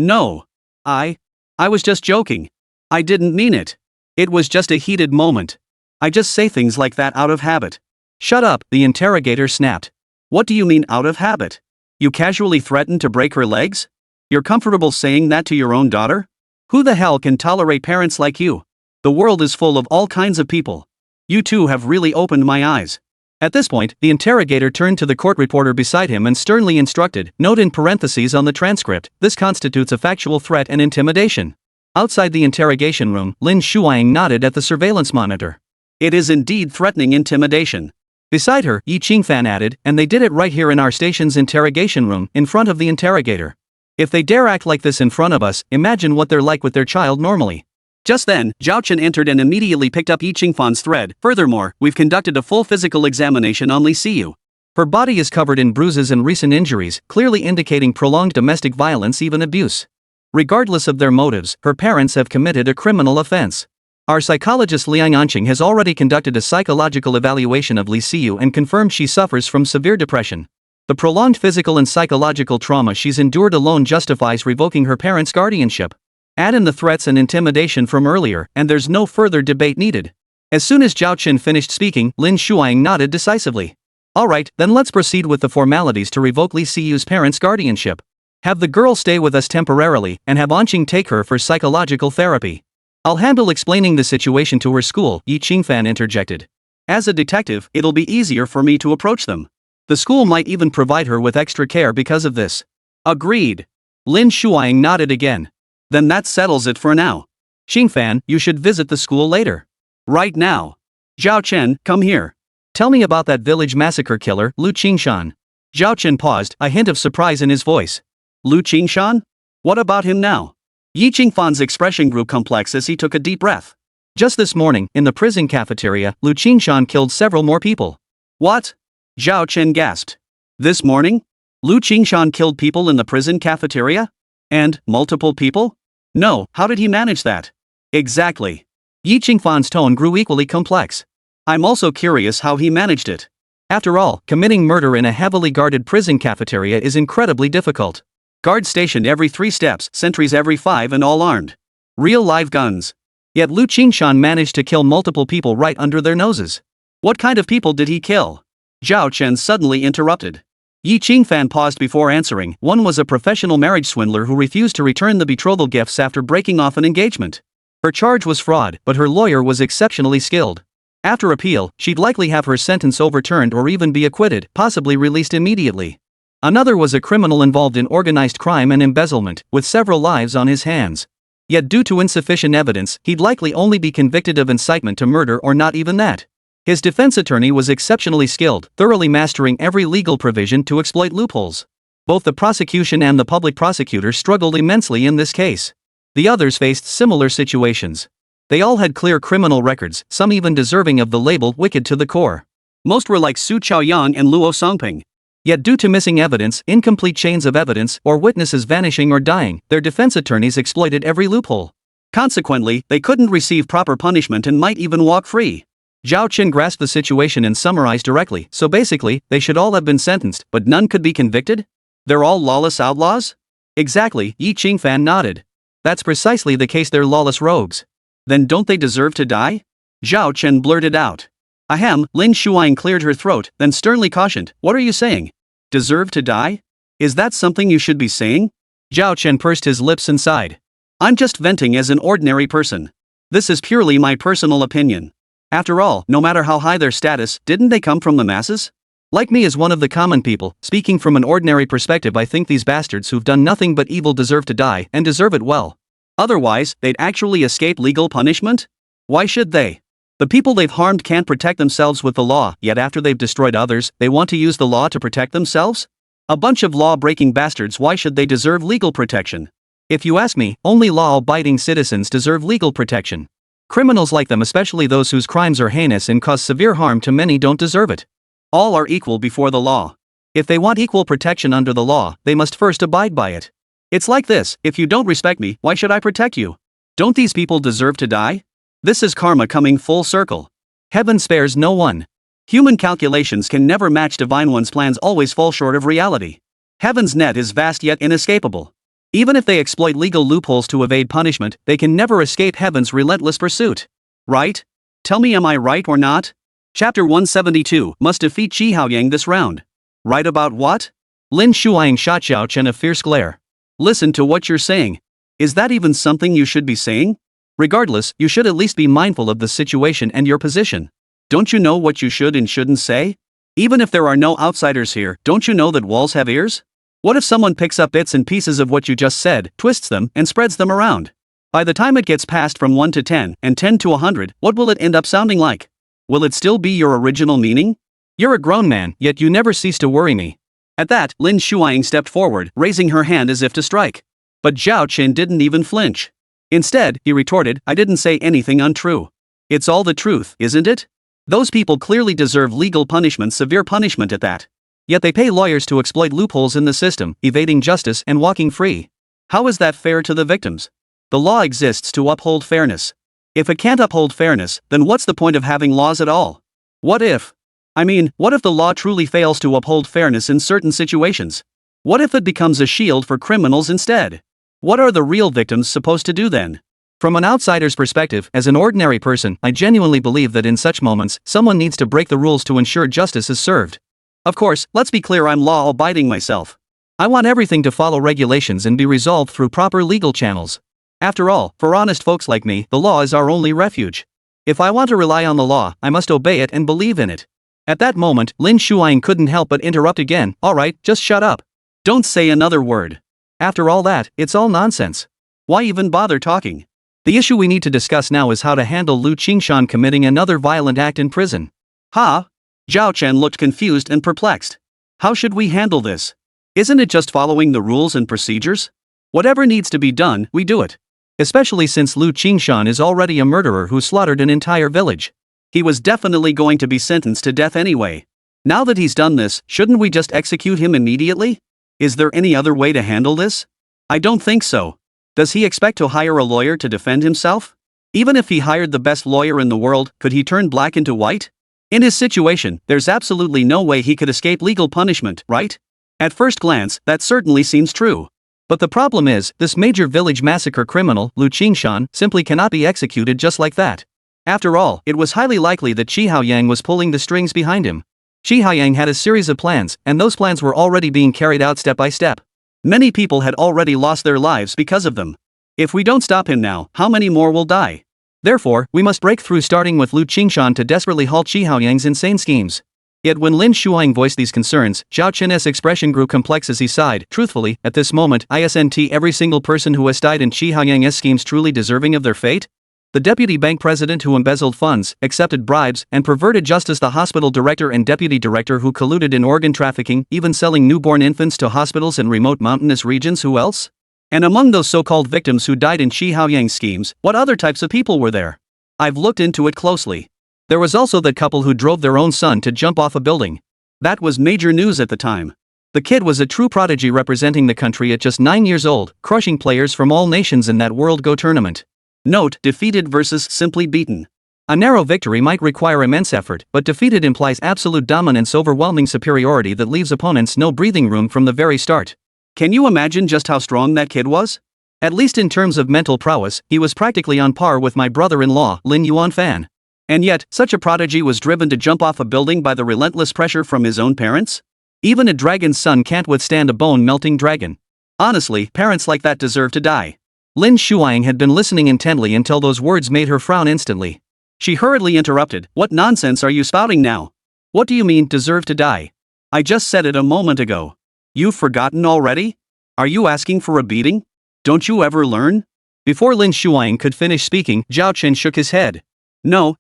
I was just joking. I didn't mean it. It was just a heated moment. I just say things like that out of habit. Shut up, the interrogator snapped. What do you mean out of habit? You casually threatened to break her legs? You're comfortable saying that to your own daughter? Who the hell can tolerate parents like you? The world is full of all kinds of people. You two have really opened my eyes. At this point, the interrogator turned to the court reporter beside him and sternly instructed, note in parentheses on the transcript, this constitutes a factual threat and intimidation. Outside the interrogation room, Lin Shuang nodded at the surveillance monitor. It is indeed threatening intimidation. Beside her, Yi Qingfan added, and they did it right here in our station's interrogation room, in front of the interrogator. If they dare act like this in front of us, imagine what they're like with their child normally. Just then, Zhao Chen entered and immediately picked up Yi Qingfan's thread. Furthermore, we've conducted a full physical examination on Li Siyu. Her body is covered in bruises and recent injuries, clearly indicating prolonged domestic violence, even abuse. Regardless of their motives, her parents have committed a criminal offense. Our psychologist Liang Anqing has already conducted a psychological evaluation of Li Siyu and confirmed she suffers from severe depression. The prolonged physical and psychological trauma she's endured alone justifies revoking her parents' guardianship. Add in the threats and intimidation from earlier, and there's no further debate needed. As soon as Zhao Chen finished speaking, Lin Shuang nodded decisively. Alright, then let's proceed with the formalities to revoke Li Siyu's parents' guardianship. Have the girl stay with us temporarily, and have Anqing take her for psychological therapy. I'll handle explaining the situation to her school, Yi Qingfan interjected. As a detective, it'll be easier for me to approach them. The school might even provide her with extra care because of this. Agreed. Lin Shuang nodded again. Then that settles it for now. Qingfan, you should visit the school later. Right now. Zhao Chen, come here. Tell me about that village massacre killer, Lu Qingshan. Zhao Chen paused, a hint of surprise in his voice. Lu Qingshan? What about him now? Yi Qingfan's expression grew complex as he took a deep breath. Just this morning, in the prison cafeteria, Lu Qingshan killed several more people. What? Zhao Chen gasped. This morning? Lu Qingshan killed people in the prison cafeteria? And, multiple people? No, how did he manage that? Exactly. Yi Qingfan's tone grew equally complex. I'm also curious how he managed it. After all, committing murder in a heavily guarded prison cafeteria is incredibly difficult. Guards stationed every 3 steps, sentries every 5 and all armed. Real live guns. Yet Lu Qingshan managed to kill multiple people right under their noses. What kind of people did he kill? Zhao Chen suddenly interrupted. Yi Qingfan paused before answering. One was a professional marriage swindler who refused to return the betrothal gifts after breaking off an engagement. Her charge was fraud, but her lawyer was exceptionally skilled. After appeal, she'd likely have her sentence overturned or even be acquitted, possibly released immediately. Another was a criminal involved in organized crime and embezzlement, with several lives on his hands. Yet due to insufficient evidence, he'd likely only be convicted of incitement to murder or not even that. His defense attorney was exceptionally skilled, thoroughly mastering every legal provision to exploit loopholes. Both the prosecution and the public prosecutor struggled immensely in this case. The others faced similar situations. They all had clear criminal records, some even deserving of the label wicked to the core. Most were like Su Chaoyang and Luo Songping. Yet due to missing evidence, incomplete chains of evidence, or witnesses vanishing or dying, their defense attorneys exploited every loophole. Consequently, they couldn't receive proper punishment and might even walk free. Zhao Chen grasped the situation and summarized directly. So basically, they should all have been sentenced, but none could be convicted? They're all lawless outlaws? Exactly, Yi Qingfan nodded. That's precisely the case, they're lawless rogues. Then don't they deserve to die? Zhao Chen blurted out. Ahem, Lin Shuang cleared her throat, then sternly cautioned, what are you saying? Deserve to die? Is that something you should be saying? Zhao Chen pursed his lips and sighed. I'm just venting as an ordinary person. This is purely my personal opinion. After all, no matter how high their status, didn't they come from the masses? Like me as one of the common people, speaking from an ordinary perspective, I think these bastards who've done nothing but evil deserve to die, and deserve it well. Otherwise, they'd actually escape legal punishment? Why should they? The people they've harmed can't protect themselves with the law, yet after they've destroyed others, they want to use the law to protect themselves? A bunch of law-breaking bastards, why should they deserve legal protection? If you ask me, only law-abiding citizens deserve legal protection. Criminals like them, especially those whose crimes are heinous and cause severe harm to many, don't deserve it. All are equal before the law. If they want equal protection under the law, they must first abide by it. It's like this, if you don't respect me, why should I protect you? Don't these people deserve to die? This is karma coming full circle. Heaven spares no one. Human calculations can never match divine one's plans, always fall short of reality. Heaven's net is vast yet inescapable. Even if they exploit legal loopholes to evade punishment, they can never escape heaven's relentless pursuit. Right? Tell me, am I right or not? Chapter 172, must defeat Qi Haoyang this round. Right about what? Lin Shuang shot Zhao Chen a fierce glare. Listen to what you're saying. Is that even something you should be saying? Regardless, you should at least be mindful of the situation and your position. Don't you know what you should and shouldn't say? Even if there are no outsiders here, don't you know that walls have ears? What if someone picks up bits and pieces of what you just said, twists them, and spreads them around? By the time it gets passed from 1 to 10, and 10 to 100, what will it end up sounding like? Will it still be your original meaning? You're a grown man, yet you never cease to worry me. At that, Lin Shuang stepped forward, raising her hand as if to strike. But Zhao Chen didn't even flinch. Instead, he retorted, I didn't say anything untrue. It's all the truth, isn't it? Those people clearly deserve legal punishment, severe punishment at that. Yet they pay lawyers to exploit loopholes in the system, evading justice and walking free. How is that fair to the victims? The law exists to uphold fairness. If it can't uphold fairness, then what's the point of having laws at all? What if the law truly fails to uphold fairness in certain situations? What if it becomes a shield for criminals instead? What are the real victims supposed to do then? From an outsider's perspective, as an ordinary person, I genuinely believe that in such moments, someone needs to break the rules to ensure justice is served. Of course, let's be clear, I'm law-abiding myself. I want everything to follow regulations and be resolved through proper legal channels. After all, for honest folks like me, the law is our only refuge. If I want to rely on the law, I must obey it and believe in it. At that moment, Lin Shuang couldn't help but interrupt again. Alright, just shut up. Don't say another word. After all that, it's all nonsense. Why even bother talking? The issue we need to discuss now is how to handle Lu Qingshan committing another violent act in prison. Huh? Zhao Chen looked confused and perplexed. How should we handle this? Isn't it just following the rules and procedures? Whatever needs to be done, we do it. Especially since Lu Qingshan is already a murderer who slaughtered an entire village. He was definitely going to be sentenced to death anyway. Now that he's done this, shouldn't we just execute him immediately? Is there any other way to handle this? I don't think so. Does he expect to hire a lawyer to defend himself? Even if he hired the best lawyer in the world, could he turn black into white? In his situation, there's absolutely no way he could escape legal punishment, right? At first glance, that certainly seems true. But the problem is, this major village massacre criminal, Lu Qingshan, simply cannot be executed just like that. After all, it was highly likely that Qi Haoyang was pulling the strings behind him. Chi Haoyang had a series of plans, and those plans were already being carried out step by step. Many people had already lost their lives because of them. If we don't stop him now, how many more will die? Therefore, we must break through, starting with Lu Qingshan to desperately halt Chi Haoyang's insane schemes. Yet when Lin Shuang voiced these concerns, Zhao Chen's expression grew complex as he sighed. Truthfully, at this moment, isn't every single person who has died in Chi Haoyang's schemes truly deserving of their fate? The deputy bank president who embezzled funds, accepted bribes, and perverted justice, the hospital director and deputy director who colluded in organ trafficking, even selling newborn infants to hospitals in remote mountainous regions. Who else? And among those so-called victims who died in Chi Haoyang's schemes, what other types of people were there? I've looked into it closely. There was also that couple who drove their own son to jump off a building. That was major news at the time. The kid was a true prodigy, representing the country at just 9 years old, crushing players from all nations in that World Go tournament. Note: defeated versus simply beaten. A narrow victory might require immense effort, but defeated implies absolute dominance, overwhelming superiority that leaves opponents no breathing room from the very start. Can you imagine just how strong that kid was? At least in terms of mental prowess, he was practically on par with my brother-in-law, Lin Yuanfan. And yet, such a prodigy was driven to jump off a building by the relentless pressure from his own parents? Even a dragon's son can't withstand a bone-melting dragon. Honestly, parents like that deserve to die. Lin Shuang had been listening intently until those words made her frown instantly. She hurriedly interrupted. What nonsense are you spouting now? What do you mean, deserve to die? I just said it a moment ago. You've forgotten already? Are you asking for a beating? Don't you ever learn? Before Lin Shuang could finish speaking, Zhao Chen shook his head. No.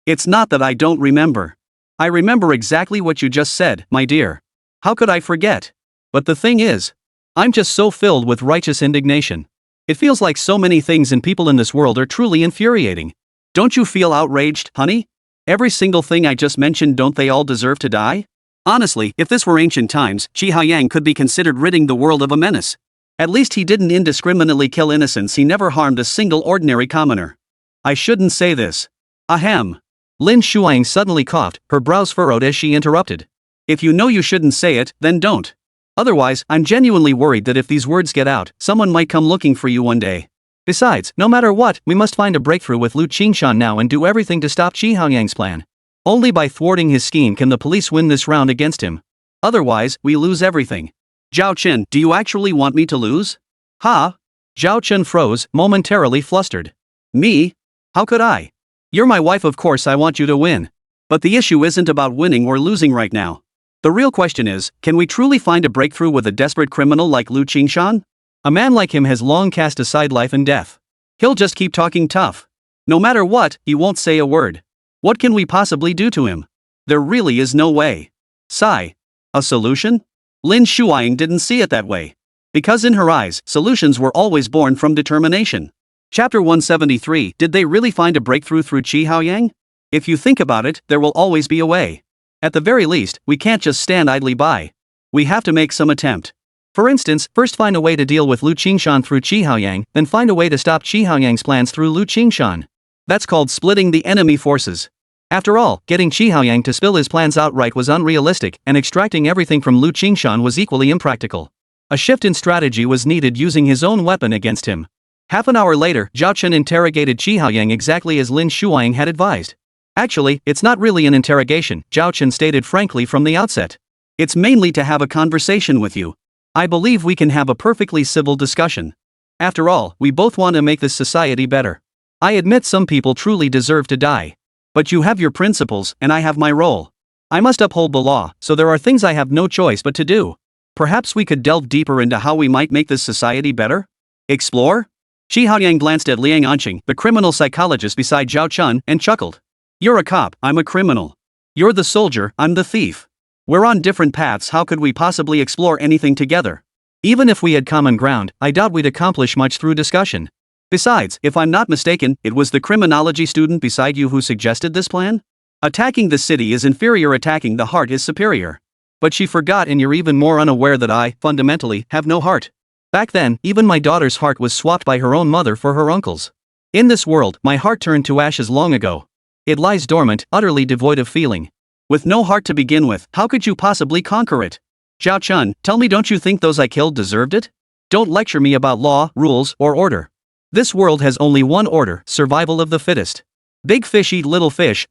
It's not that I don't remember. I remember exactly what you just said, my dear. How could I forget? But the thing is, I'm just so filled with righteous indignation. It feels like so many things and people in this world are truly infuriating. Don't you feel outraged, honey? Every single thing I just mentioned, don't they all deserve to die? Honestly, if this were ancient times, Chi Haoyang could be considered ridding the world of a menace. At least he didn't indiscriminately kill innocents, he never harmed a single ordinary commoner. I shouldn't say this. Ahem. Lin Shuang suddenly coughed, her brows furrowed as she interrupted. If you know you shouldn't say it, then don't. Otherwise, I'm genuinely worried that if these words get out, someone might come looking for you one day. Besides, no matter what, we must find a breakthrough with Lu Qingshan now and do everything to stop Chi Haoyang's plan. Only by thwarting his scheme can the police win this round against him. Otherwise, we lose everything. Zhao Chen, do you actually want me to lose? Ha? Zhao Chen froze, momentarily flustered. Me? How could I? You're my wife, of course I want you to win. But the issue isn't about winning or losing right now. The real question is, can we truly find a breakthrough with a desperate criminal like Lu Qingshan? A man like him has long cast aside life and death. He'll just keep talking tough. No matter what, he won't say a word. What can we possibly do to him? There really is no way. Sigh. A solution? Lin Shuang didn't see it that way. Because in her eyes, solutions were always born from determination. Chapter 173. Did they really find a breakthrough through Chi Haoyang? If you think about it, there will always be a way. At the very least, we can't just stand idly by. We have to make some attempt. For instance, first find a way to deal with Lu Qingshan through Chi Haoyang, then find a way to stop Chi Haoyang's plans through Lu Qingshan. That's called splitting the enemy forces. After all, getting Chi Haoyang to spill his plans outright was unrealistic, and extracting everything from Lu Qingshan was equally impractical. A shift in strategy was needed, using his own weapon against him. Half an hour later, Zhao Chen interrogated Chi Haoyang exactly as Lin Shuang had advised. Actually, it's not really an interrogation, Zhao Chen stated frankly from the outset. It's mainly to have a conversation with you. I believe we can have a perfectly civil discussion. After all, we both want to make this society better. I admit some people truly deserve to die. But you have your principles, and I have my role. I must uphold the law, so there are things I have no choice but to do. Perhaps we could delve deeper into how we might make this society better? Explore? Chi Haoyang glanced at Liang Anqing, the criminal psychologist beside Zhao Chen, and chuckled. You're a cop, I'm a criminal. You're the soldier, I'm the thief. We're on different paths, how could we possibly explore anything together? Even if we had common ground, I doubt we'd accomplish much through discussion. Besides, if I'm not mistaken, it was the criminology student beside you who suggested this plan? Attacking the city is inferior, attacking the heart is superior. But she forgot, and you're even more unaware that I, fundamentally, have no heart. Back then, even my daughter's heart was swapped by her own mother for her uncle's. In this world, my heart turned to ashes long ago. It lies dormant, utterly devoid of feeling. With no heart to begin with, how could you possibly conquer it? Zhao Chen, tell me, don't you think those I killed deserved it? Don't lecture me about law, rules, or order. This world has only one order: survival of the fittest. Big fish eat little fish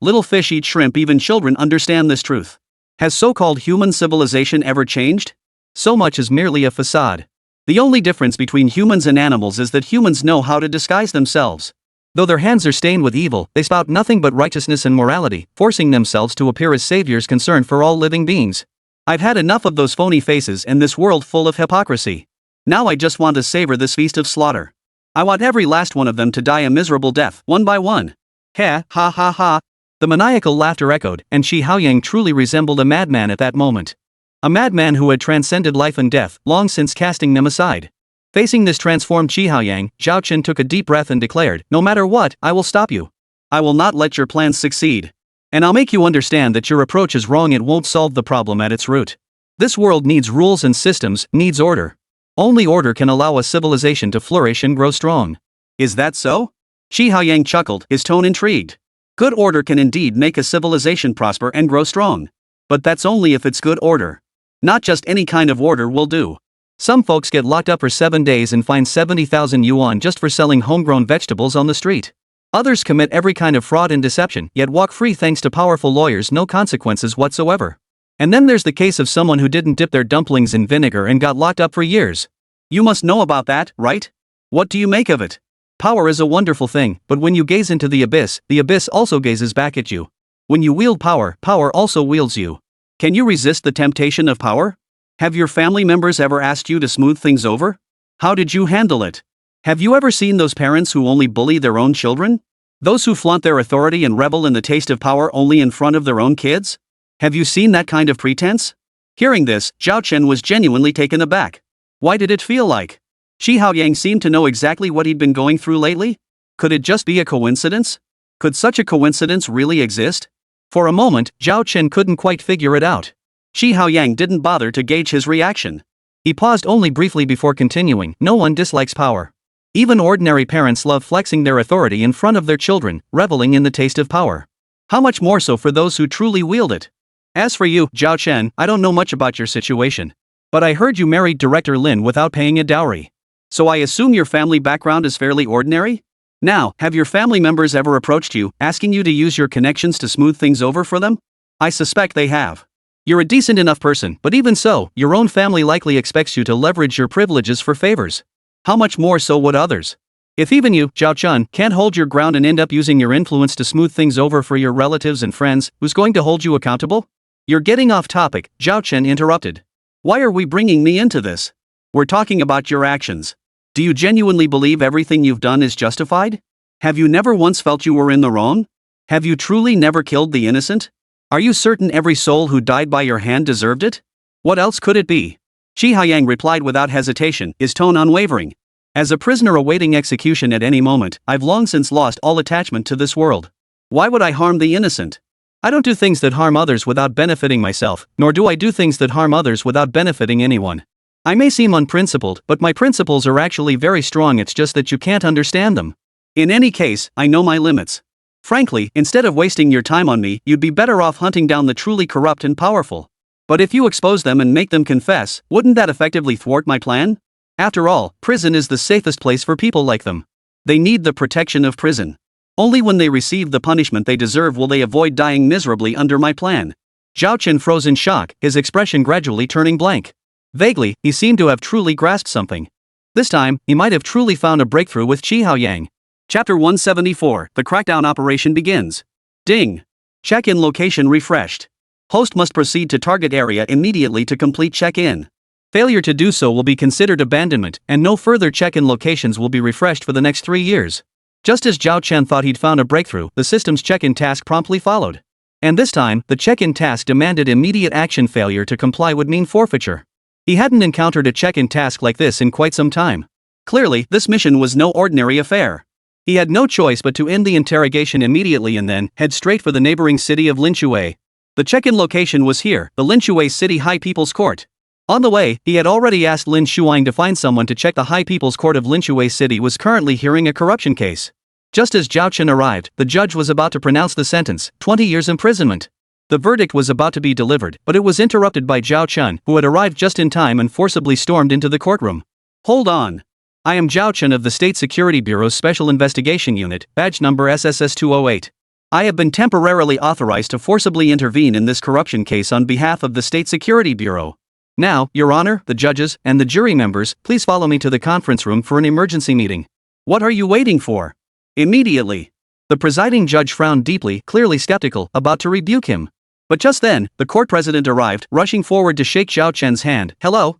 eat shrimp. Even children understand this truth. Has so-called human civilization ever changed? So much is merely a facade. The only difference between humans and animals is that humans know how to disguise themselves. Though their hands are stained with evil, they spout nothing but righteousness and morality, forcing themselves to appear as saviors concerned for all living beings. I've had enough of those phony faces and this world full of hypocrisy. Now I just want to savor this feast of slaughter. I want every last one of them to die a miserable death, one by one. Ha ha ha ha. The maniacal laughter echoed, and Shi Haoyang truly resembled a madman at that moment. A madman who had transcended life and death, long since casting them aside. Facing this transformed Shi Haoyang, Zhao Chen took a deep breath and declared, "No matter what, I will stop you. I will not let your plans succeed. And I'll make you understand that your approach is wrong. It won't solve the problem at its root. This world needs rules and systems, needs order. Only order can allow a civilization to flourish and grow strong." Is that so? Shi Haoyang chuckled, his tone intrigued. Good order can indeed make a civilization prosper and grow strong. But that's only if it's good order. Not just any kind of order will do. Some folks get locked up for 7 days and fined 70,000 yuan just for selling homegrown vegetables on the street. Others commit every kind of fraud and deception, yet walk free thanks to powerful lawyers, no consequences whatsoever. And then there's the case of someone who didn't dip their dumplings in vinegar and got locked up for years. You must know about that, right? What do you make of it? Power is a wonderful thing, but when you gaze into the abyss also gazes back at you. When you wield power, power also wields you. Can you resist the temptation of power? Have your family members ever asked you to smooth things over? How did you handle it? Have you ever seen those parents who only bully their own children? Those who flaunt their authority and revel in the taste of power only in front of their own kids? Have you seen that kind of pretense? Hearing this, Zhao Chen was genuinely taken aback. Why did it feel like Shi Haoyang seemed to know exactly what he'd been going through lately? Could it just be a coincidence? Could such a coincidence really exist? For a moment, Zhao Chen couldn't quite figure it out. Shi Haoyang didn't bother to gauge his reaction. He paused only briefly before continuing. No one dislikes power. Even ordinary parents love flexing their authority in front of their children, reveling in the taste of power. How much more so for those who truly wield it? As for you, Zhao Chen, I don't know much about your situation. But I heard you married Director Lin without paying a dowry. So I assume your family background is fairly ordinary? Now, have your family members ever approached you, asking you to use your connections to smooth things over for them? I suspect they have. You're a decent enough person, but even so, your own family likely expects you to leverage your privileges for favors. How much more so would others? If even you, Zhao Chen, can't hold your ground and end up using your influence to smooth things over for your relatives and friends, who's going to hold you accountable? You're getting off topic, Zhao Chen interrupted. Why are we bringing me into this? We're talking about your actions. Do you genuinely believe everything you've done is justified? Have you never once felt you were in the wrong? Have you truly never killed the innocent? Are you certain every soul who died by your hand deserved it? What else could it be? Shi Haoyang replied without hesitation, his tone unwavering. As a prisoner awaiting execution at any moment, I've long since lost all attachment to this world. Why would I harm the innocent? I don't do things that harm others without benefiting myself, nor do I do things that harm others without benefiting anyone. I may seem unprincipled, but my principles are actually very strong. It's just that you can't understand them. In any case, I know my limits. Frankly, instead of wasting your time on me, you'd be better off hunting down the truly corrupt and powerful. But if you expose them and make them confess, wouldn't that effectively thwart my plan? After all, prison is the safest place for people like them. They need the protection of prison. Only when they receive the punishment they deserve will they avoid dying miserably under my plan. Zhao Chen froze in shock, his expression gradually turning blank. Vaguely, he seemed to have truly grasped something. This time, he might have truly found a breakthrough with Shi Haoyang. Chapter 174, The Crackdown Operation begins. Ding. Check-in location refreshed. Host must proceed to target area immediately to complete check-in. Failure to do so will be considered abandonment, and no further check-in locations will be refreshed for the next 3 years. Just as Zhao Chen thought he'd found a breakthrough, the system's check-in task promptly followed. And this time, the check-in task demanded immediate action. Failure to comply would mean forfeiture. He hadn't encountered a check-in task like this in quite some time. Clearly, this mission was no ordinary affair. He had no choice but to end the interrogation immediately and then head straight for the neighboring city of Linshui. The check-in location was here, the Linshui City High People's Court. On the way, he had already asked Lin Shuang to find someone to check. The High People's Court of Linshui City was currently hearing a corruption case. Just as Zhao Chen arrived, the judge was about to pronounce the sentence, 20 years imprisonment. The verdict was about to be delivered, but it was interrupted by Zhao Chen, who had arrived just in time and forcibly stormed into the courtroom. Hold on. I am Zhao Chen of the State Security Bureau's Special Investigation Unit, badge number SSS-208. I have been temporarily authorized to forcibly intervene in this corruption case on behalf of the State Security Bureau. Now, Your Honor, the judges, and the jury members, please follow me to the conference room for an emergency meeting. What are you waiting for? Immediately. The presiding judge frowned deeply, clearly skeptical, about to rebuke him. But just then, the court president arrived, rushing forward to shake Zhao Chen's hand. Hello.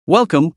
Welcome,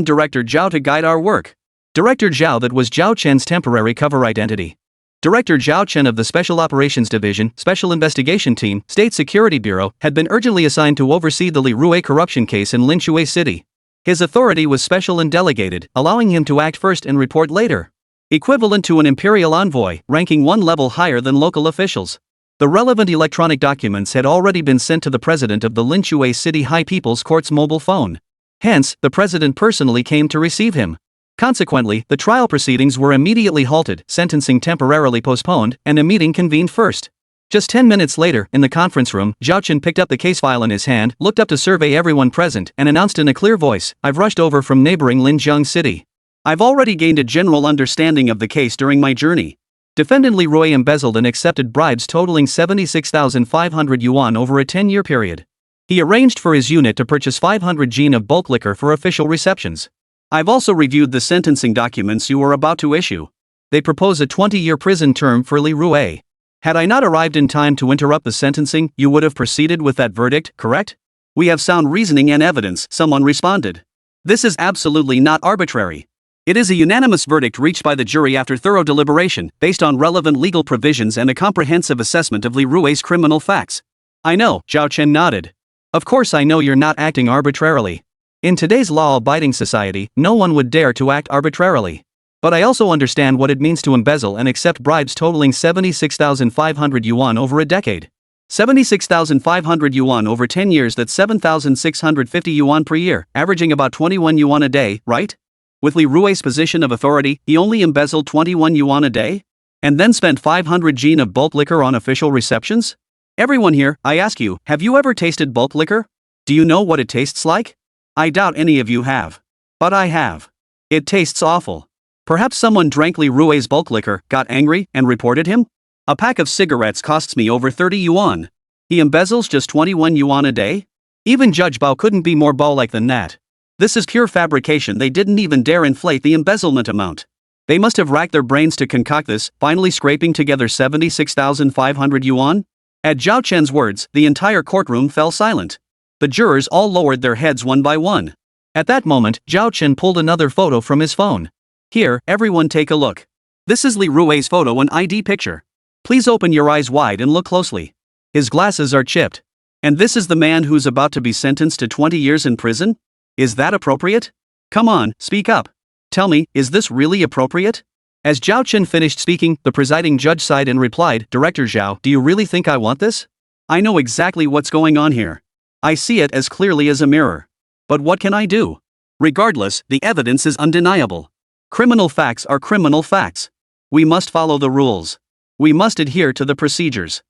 Director Zhao, to guide our work. Director Zhao, that was Zhao Chen's temporary cover identity. Director Zhao Chen of the Special Operations Division, Special Investigation Team, State Security Bureau, had been urgently assigned to oversee the Li Rui corruption case in Linshui City. His authority was special and delegated, allowing him to act first and report later. Equivalent to an imperial envoy, ranking one level higher than local officials. The relevant electronic documents had already been sent to the president of the Linshui City High People's Court's mobile phone. Hence, the president personally came to receive him. Consequently, the trial proceedings were immediately halted, sentencing temporarily postponed, and a meeting convened first. Just 10 minutes later, in the conference room, Zhao Chen picked up the case file in his hand, looked up to survey everyone present, and announced in a clear voice, "I've rushed over from neighboring Linjiang City. I've already gained a general understanding of the case during my journey." Defendant Li Rui embezzled and accepted bribes totaling 76,500 yuan over a 10-year period. He arranged for his unit to purchase 500 jin of bulk liquor for official receptions. I've also reviewed the sentencing documents you are about to issue. They propose a 20-year prison term for Li Rui. Had I not arrived in time to interrupt the sentencing, you would have proceeded with that verdict, correct? We have sound reasoning and evidence, someone responded. This is absolutely not arbitrary. It is a unanimous verdict reached by the jury after thorough deliberation, based on relevant legal provisions and a comprehensive assessment of Li Rui's criminal facts. I know, Zhao Chen nodded. Of course I know you're not acting arbitrarily. In today's law-abiding society, no one would dare to act arbitrarily. But I also understand what it means to embezzle and accept bribes totaling 76,500 yuan over a decade. 76,500 yuan over 10 years, that's 7,650 yuan per year, averaging about 21 yuan a day, right? With Li Rui's position of authority, he only embezzled 21 yuan a day? And then spent 500 jin of bulk liquor on official receptions? Everyone here, I ask you, have you ever tasted bulk liquor? Do you know what it tastes like? I doubt any of you have. But I have. It tastes awful. Perhaps someone drank Li Rui's bulk liquor, got angry, and reported him? A pack of cigarettes costs me over 30 yuan. He embezzles just 21 yuan a day? Even Judge Bao couldn't be more Bao-like than that. This is pure fabrication. They didn't even dare inflate the embezzlement amount. They must have racked their brains to concoct this, finally scraping together 76,500 yuan? At Zhao Chen's words, the entire courtroom fell silent. The jurors all lowered their heads one by one. At that moment, Zhao Chen pulled another photo from his phone. Here, everyone take a look. This is Li Rui's photo and ID picture. Please open your eyes wide and look closely. His glasses are chipped. And this is the man who's about to be sentenced to 20 years in prison? Is that appropriate? Come on, speak up. Tell me, is this really appropriate? As Zhao Chen finished speaking, the presiding judge sighed and replied, Director Zhao, do you really think I want this? I know exactly what's going on here. I see it as clearly as a mirror. But what can I do? Regardless, the evidence is undeniable. Criminal facts are criminal facts. We must follow the rules. We must adhere to the procedures.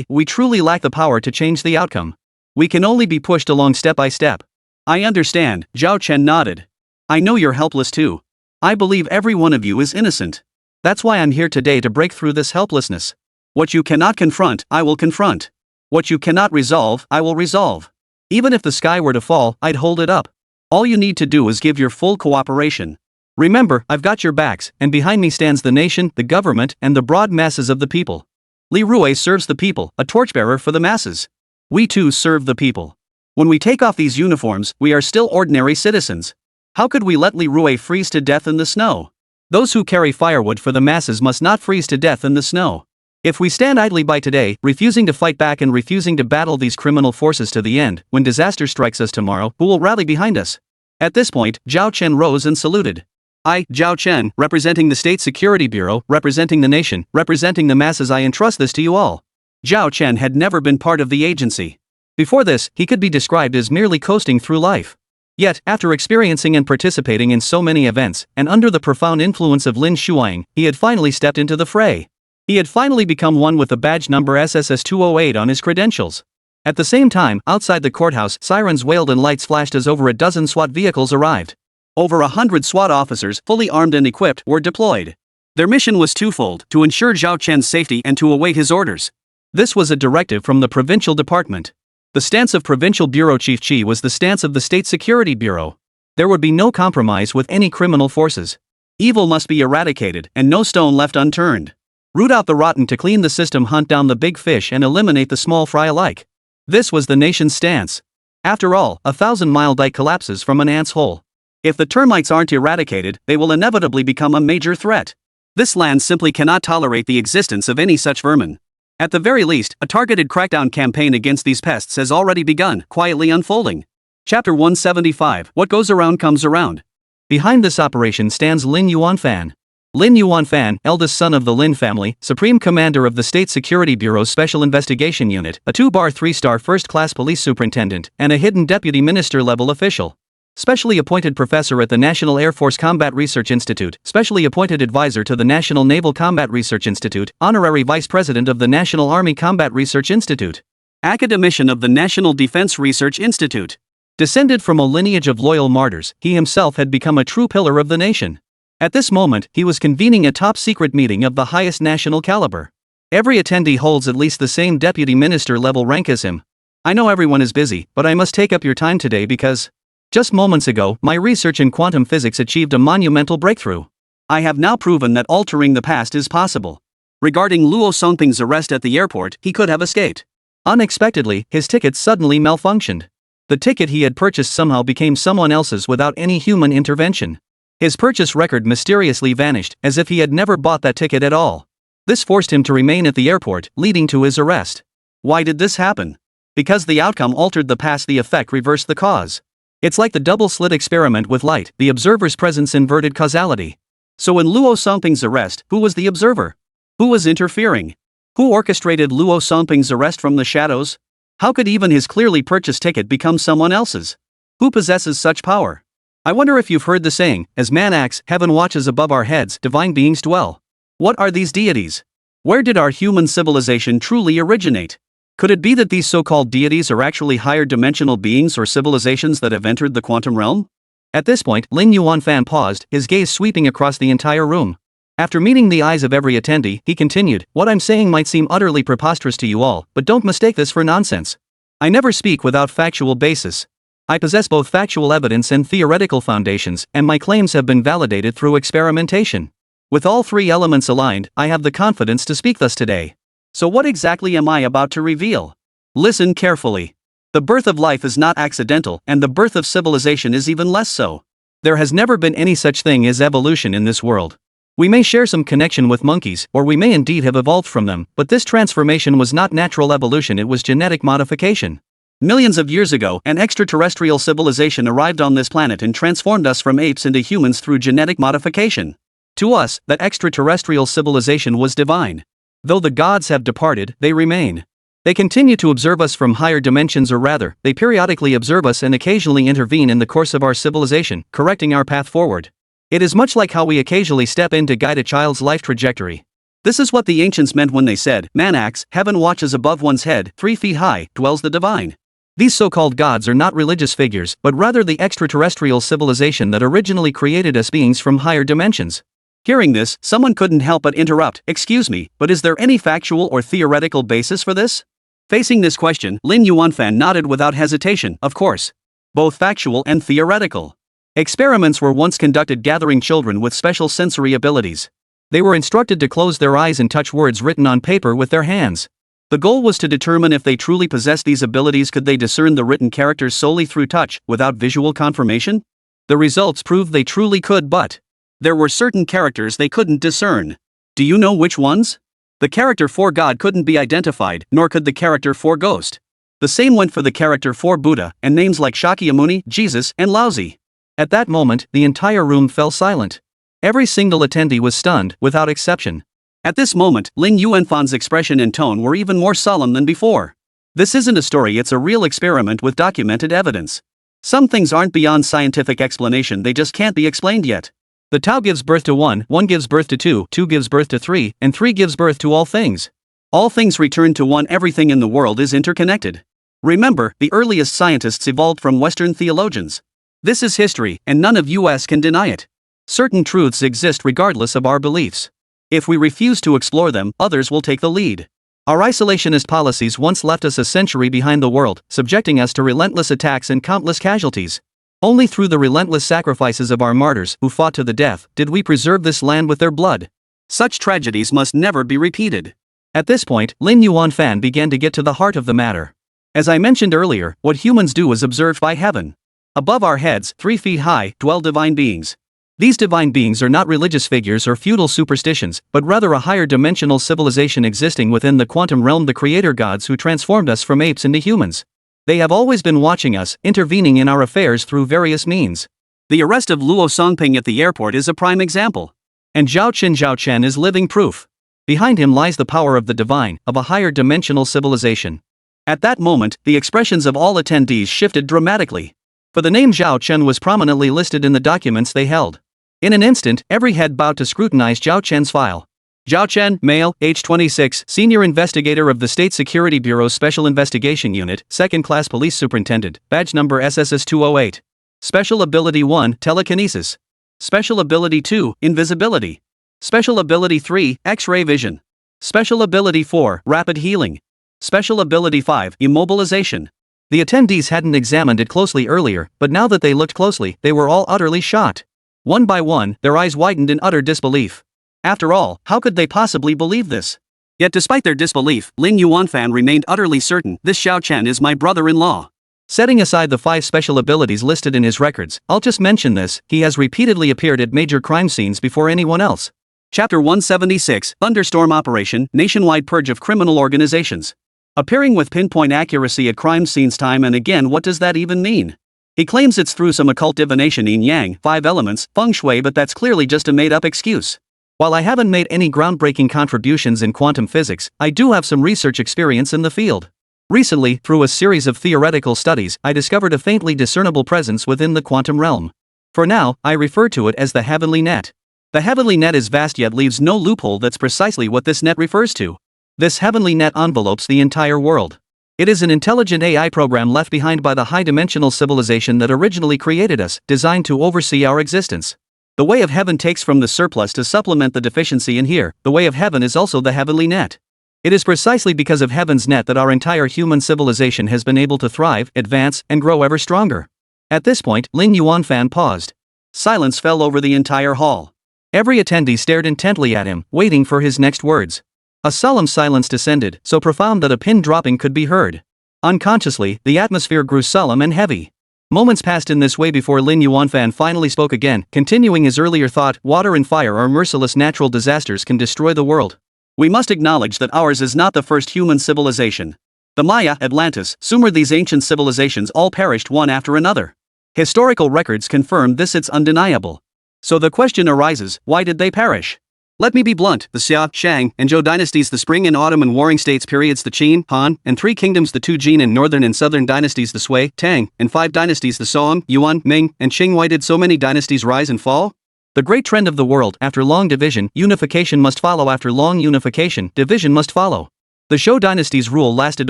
We truly lack the power to change the outcome. We can only be pushed along step by step. I understand, Zhao Chen nodded. I know you're helpless too. I believe every one of you is innocent. That's why I'm here today to break through this helplessness. What you cannot confront, I will confront. What you cannot resolve, I will resolve. Even if the sky were to fall, I'd hold it up. All you need to do is give your full cooperation. Remember, I've got your backs, and behind me stands the nation, the government, and the broad masses of the people. Li Rui serves the people, a torchbearer for the masses. We too serve the people. When we take off these uniforms, we are still ordinary citizens. How could we let Li Rui freeze to death in the snow? Those who carry firewood for the masses must not freeze to death in the snow. If we stand idly by today, refusing to fight back and refusing to battle these criminal forces to the end, when disaster strikes us tomorrow, who will rally behind us? At this point, Zhao Chen rose and saluted. I, Zhao Chen, representing the State Security Bureau, representing the nation, representing the masses, I entrust this to you all. Zhao Chen had never been part of the agency. Before this, he could be described as merely coasting through life. Yet, after experiencing and participating in so many events, and under the profound influence of Lin Shuang, he had finally stepped into the fray. He had finally become one with the badge number SSS-208 on his credentials. At the same time, outside the courthouse, sirens wailed and lights flashed as over a dozen SWAT vehicles arrived. Over 100 SWAT officers, fully armed and equipped, were deployed. Their mission was twofold: to ensure Zhao Chen's safety and to await his orders. This was a directive from the provincial department. The stance of Provincial Bureau Chief Chi was the stance of the State Security Bureau. There would be no compromise with any criminal forces. Evil must be eradicated, and no stone left unturned. Root out the rotten to clean the system, hunt down the big fish and eliminate the small fry alike. This was the nation's stance. After all, 1,000-mile dike collapses from an ant's hole. If the termites aren't eradicated, they will inevitably become a major threat. This land simply cannot tolerate the existence of any such vermin. At the very least, a targeted crackdown campaign against these pests has already begun, quietly unfolding. Chapter 175, What Goes Around Comes Around. Behind this operation stands Lin Yuanfan. Lin Yuanfan, eldest son of the Lin family, supreme commander of the State Security Bureau's Special Investigation Unit, a 2-3-star first-class police superintendent, and a hidden deputy minister-level official. Specially appointed professor at the National Air Force Combat Research Institute, specially appointed advisor to the National Naval Combat Research Institute, honorary vice president of the National Army Combat Research Institute, academician of the National Defense Research Institute. Descended from a lineage of loyal martyrs, he himself had become a true pillar of the nation. At this moment, he was convening a top-secret meeting of the highest national caliber. Every attendee holds at least the same deputy minister-level rank as him. I know everyone is busy, but I must take up your time today because just moments ago, my research in quantum physics achieved a monumental breakthrough. I have now proven that altering the past is possible. Regarding Luo Songping's arrest at the airport, he could have escaped. Unexpectedly, his ticket suddenly malfunctioned. The ticket he had purchased somehow became someone else's without any human intervention. His purchase record mysteriously vanished, as if he had never bought that ticket at all. This forced him to remain at the airport, leading to his arrest. Why did this happen? Because the outcome altered the past, the effect reversed the cause. It's like the double-slit experiment with light, the observer's presence inverted causality. So in Luo Songping's arrest, who was the observer? Who was interfering? Who orchestrated Luo Songping's arrest from the shadows? How could even his clearly purchased ticket become someone else's? Who possesses such power? I wonder if you've heard the saying, as man acts, heaven watches above our heads, divine beings dwell. What are these deities? Where did our human civilization truly originate? Could it be that these so-called deities are actually higher dimensional beings or civilizations that have entered the quantum realm? At this point, Lin Yuanfan paused, his gaze sweeping across the entire room. After meeting the eyes of every attendee, he continued, What I'm saying might seem utterly preposterous to you all, but don't mistake this for nonsense. I never speak without factual basis. I possess both factual evidence and theoretical foundations, and my claims have been validated through experimentation. With all three elements aligned, I have the confidence to speak thus today. So what exactly am I about to reveal? Listen carefully. The birth of life is not accidental, and the birth of civilization is even less so. There has never been any such thing as evolution in this world. We may share some connection with monkeys, or we may indeed have evolved from them, but this transformation was not natural evolution, it was genetic modification. Millions of years ago, an extraterrestrial civilization arrived on this planet and transformed us from apes into humans through genetic modification. To us, that extraterrestrial civilization was divine. Though the gods have departed, they remain. They continue to observe us from higher dimensions, or rather, they periodically observe us and occasionally intervene in the course of our civilization, correcting our path forward. It is much like how we occasionally step in to guide a child's life trajectory. This is what the ancients meant when they said, Man acts, heaven watches above one's head, 3 feet high, dwells the divine. These so-called gods are not religious figures, but rather the extraterrestrial civilization that originally created us beings from higher dimensions. Hearing this, someone couldn't help but interrupt, Excuse me, but is there any factual or theoretical basis for this? Facing this question, Lin Yuanfan nodded without hesitation, of course. Both factual and theoretical. Experiments were once conducted gathering children with special sensory abilities. They were instructed to close their eyes and touch words written on paper with their hands. The goal was to determine if they truly possessed these abilities. Could they discern the written characters solely through touch, without visual confirmation? The results proved they truly could, but there were certain characters they couldn't discern. Do you know which ones? The character for God couldn't be identified, nor could the character for ghost. The same went for the character for Buddha, and names like Shakyamuni, Jesus, and Laozi. At that moment, the entire room fell silent. Every single attendee was stunned, without exception. At this moment, Lin Yuanfan's expression and tone were even more solemn than before. This isn't a story, it's a real experiment with documented evidence. Some things aren't beyond scientific explanation, they just can't be explained yet. The Tao gives birth to 1, 1 gives birth to 2, 2 gives birth to 3, and 3 gives birth to all things. All things return to 1, everything in the world is interconnected. Remember, the earliest scientists evolved from Western theologians. This is history, and none of us can deny it. Certain truths exist regardless of our beliefs. If we refuse to explore them, others will take the lead. Our isolationist policies once left us a century behind the world, subjecting us to relentless attacks and countless casualties. Only through the relentless sacrifices of our martyrs, who fought to the death, did we preserve this land with their blood. Such tragedies must never be repeated. At this point, Lin Yuanfan began to get to the heart of the matter. As I mentioned earlier, what humans do is observed by heaven. Above our heads, 3 feet high, dwell divine beings. These divine beings are not religious figures or feudal superstitions, but rather a higher dimensional civilization existing within the quantum realm, the creator gods who transformed us from apes into humans. They have always been watching us, intervening in our affairs through various means. The arrest of Luo Songping at the airport is a prime example. And Zhao Chen is living proof. Behind him lies the power of the divine, of a higher dimensional civilization. At that moment, the expressions of all attendees shifted dramatically. For the name Zhao Chen was prominently listed in the documents they held. In an instant, every head bowed to scrutinize Zhao Chen's file. Zhao Chen, male, age 26, senior investigator of the State Security Bureau's Special Investigation Unit, second-class police superintendent, badge number SSS-208. Special ability 1, telekinesis. Special ability 2, invisibility. Special ability 3, X-ray vision. Special ability 4, rapid healing. Special ability 5, immobilization. The attendees hadn't examined it closely earlier, but now that they looked closely, they were all utterly shocked. One by one, their eyes widened in utter disbelief. After all, how could they possibly believe this? Yet despite their disbelief, Lin Yuanfan remained utterly certain, this Zhao Chen is my brother-in-law. Setting aside the 5 special abilities listed in his records, I'll just mention this, he has repeatedly appeared at major crime scenes before anyone else. Chapter 176, Thunderstorm Operation, Nationwide Purge of Criminal Organizations. Appearing with pinpoint accuracy at crime scenes time and again, what does that even mean? He claims it's through some occult divination yin yang, 5 elements, feng shui, but that's clearly just a made-up excuse. While I haven't made any groundbreaking contributions in quantum physics, I do have some research experience in the field. Recently, through a series of theoretical studies, I discovered a faintly discernible presence within the quantum realm. For now, I refer to it as the heavenly net. The heavenly net is vast yet leaves no loophole. That's precisely what this net refers to. This heavenly net envelopes the entire world. It is an intelligent AI program left behind by the high-dimensional civilization that originally created us, designed to oversee our existence. The way of heaven takes from the surplus to supplement the deficiency in here. The way of heaven is also the heavenly net. It is precisely because of heaven's net that our entire human civilization has been able to thrive, advance, and grow ever stronger. At this point, Lin Yuanfan paused. Silence fell over the entire hall. Every attendee stared intently at him, waiting for his next words. A solemn silence descended, so profound that a pin dropping could be heard. Unconsciously, the atmosphere grew solemn and heavy. Moments passed in this way before Lin Yuanfan finally spoke again, continuing his earlier thought, water and fire or merciless natural disasters can destroy the world. We must acknowledge that ours is not the first human civilization. The Maya, Atlantis, Sumer, these ancient civilizations all perished one after another. Historical records confirm this, it's undeniable. So the question arises, why did they perish? Let me be blunt, the Xia, Shang, and Zhou dynasties, the Spring and Autumn and Warring States periods, the Qin, Han, and 3 kingdoms, the 2 Jin and Northern and Southern dynasties, the Sui, Tang, and 5 dynasties, the Song, Yuan, Ming, and Qing. Why did so many dynasties rise and fall? The great trend of the world, after long division, unification must follow. After long unification, division must follow. The Zhou dynasty's rule lasted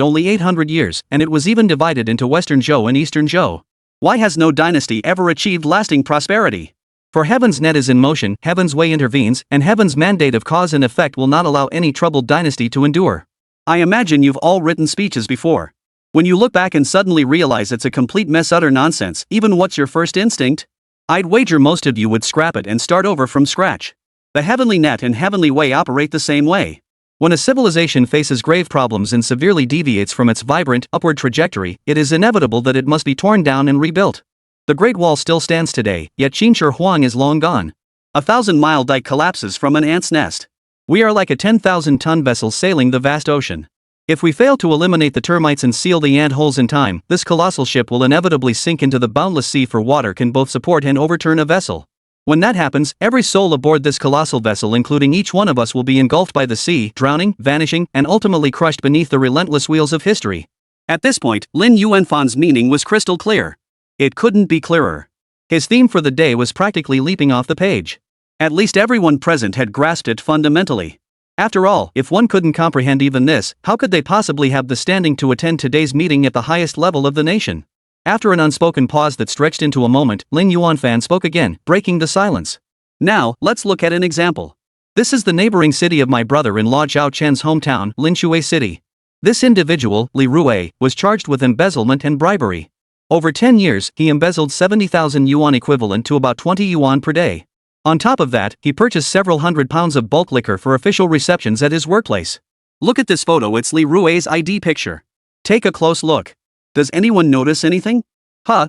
only 800 years, and it was even divided into Western Zhou and Eastern Zhou. Why has no dynasty ever achieved lasting prosperity? For heaven's net is in motion, heaven's way intervenes, and heaven's mandate of cause and effect will not allow any troubled dynasty to endure. I imagine you've all written speeches before. When you look back and suddenly realize it's a complete mess, utter nonsense, even what's your first instinct? I'd wager most of you would scrap it and start over from scratch. The heavenly net and heavenly way operate the same way. When a civilization faces grave problems and severely deviates from its vibrant, upward trajectory, it is inevitable that it must be torn down and rebuilt. The Great Wall still stands today, yet Qinshi Huang is long gone. 1,000-mile dike collapses from an ant's nest. We are like a 10,000-ton vessel sailing the vast ocean. If we fail to eliminate the termites and seal the ant holes in time, this colossal ship will inevitably sink into the boundless sea, for water can both support and overturn a vessel. When that happens, every soul aboard this colossal vessel, including each one of us, will be engulfed by the sea, drowning, vanishing, and ultimately crushed beneath the relentless wheels of history. At this point, Lin Yuanfan's meaning was crystal clear. It couldn't be clearer. His theme for the day was practically leaping off the page. At least everyone present had grasped it fundamentally. After all, if one couldn't comprehend even this, how could they possibly have the standing to attend today's meeting at the highest level of the nation? After an unspoken pause that stretched into a moment, Lin Yuanfan spoke again, breaking the silence. Now, let's look at an example. This is the neighboring city of my brother-in-law Zhao Chen's hometown, Linshui City. This individual, Li Rui, was charged with embezzlement and bribery. Over 10 years, he embezzled 70,000 yuan equivalent to about 20 yuan per day. On top of that, he purchased several £100 of bulk liquor for official receptions at his workplace. Look at this photo, it's Li Rui's ID picture. Take a close look. Does anyone notice anything?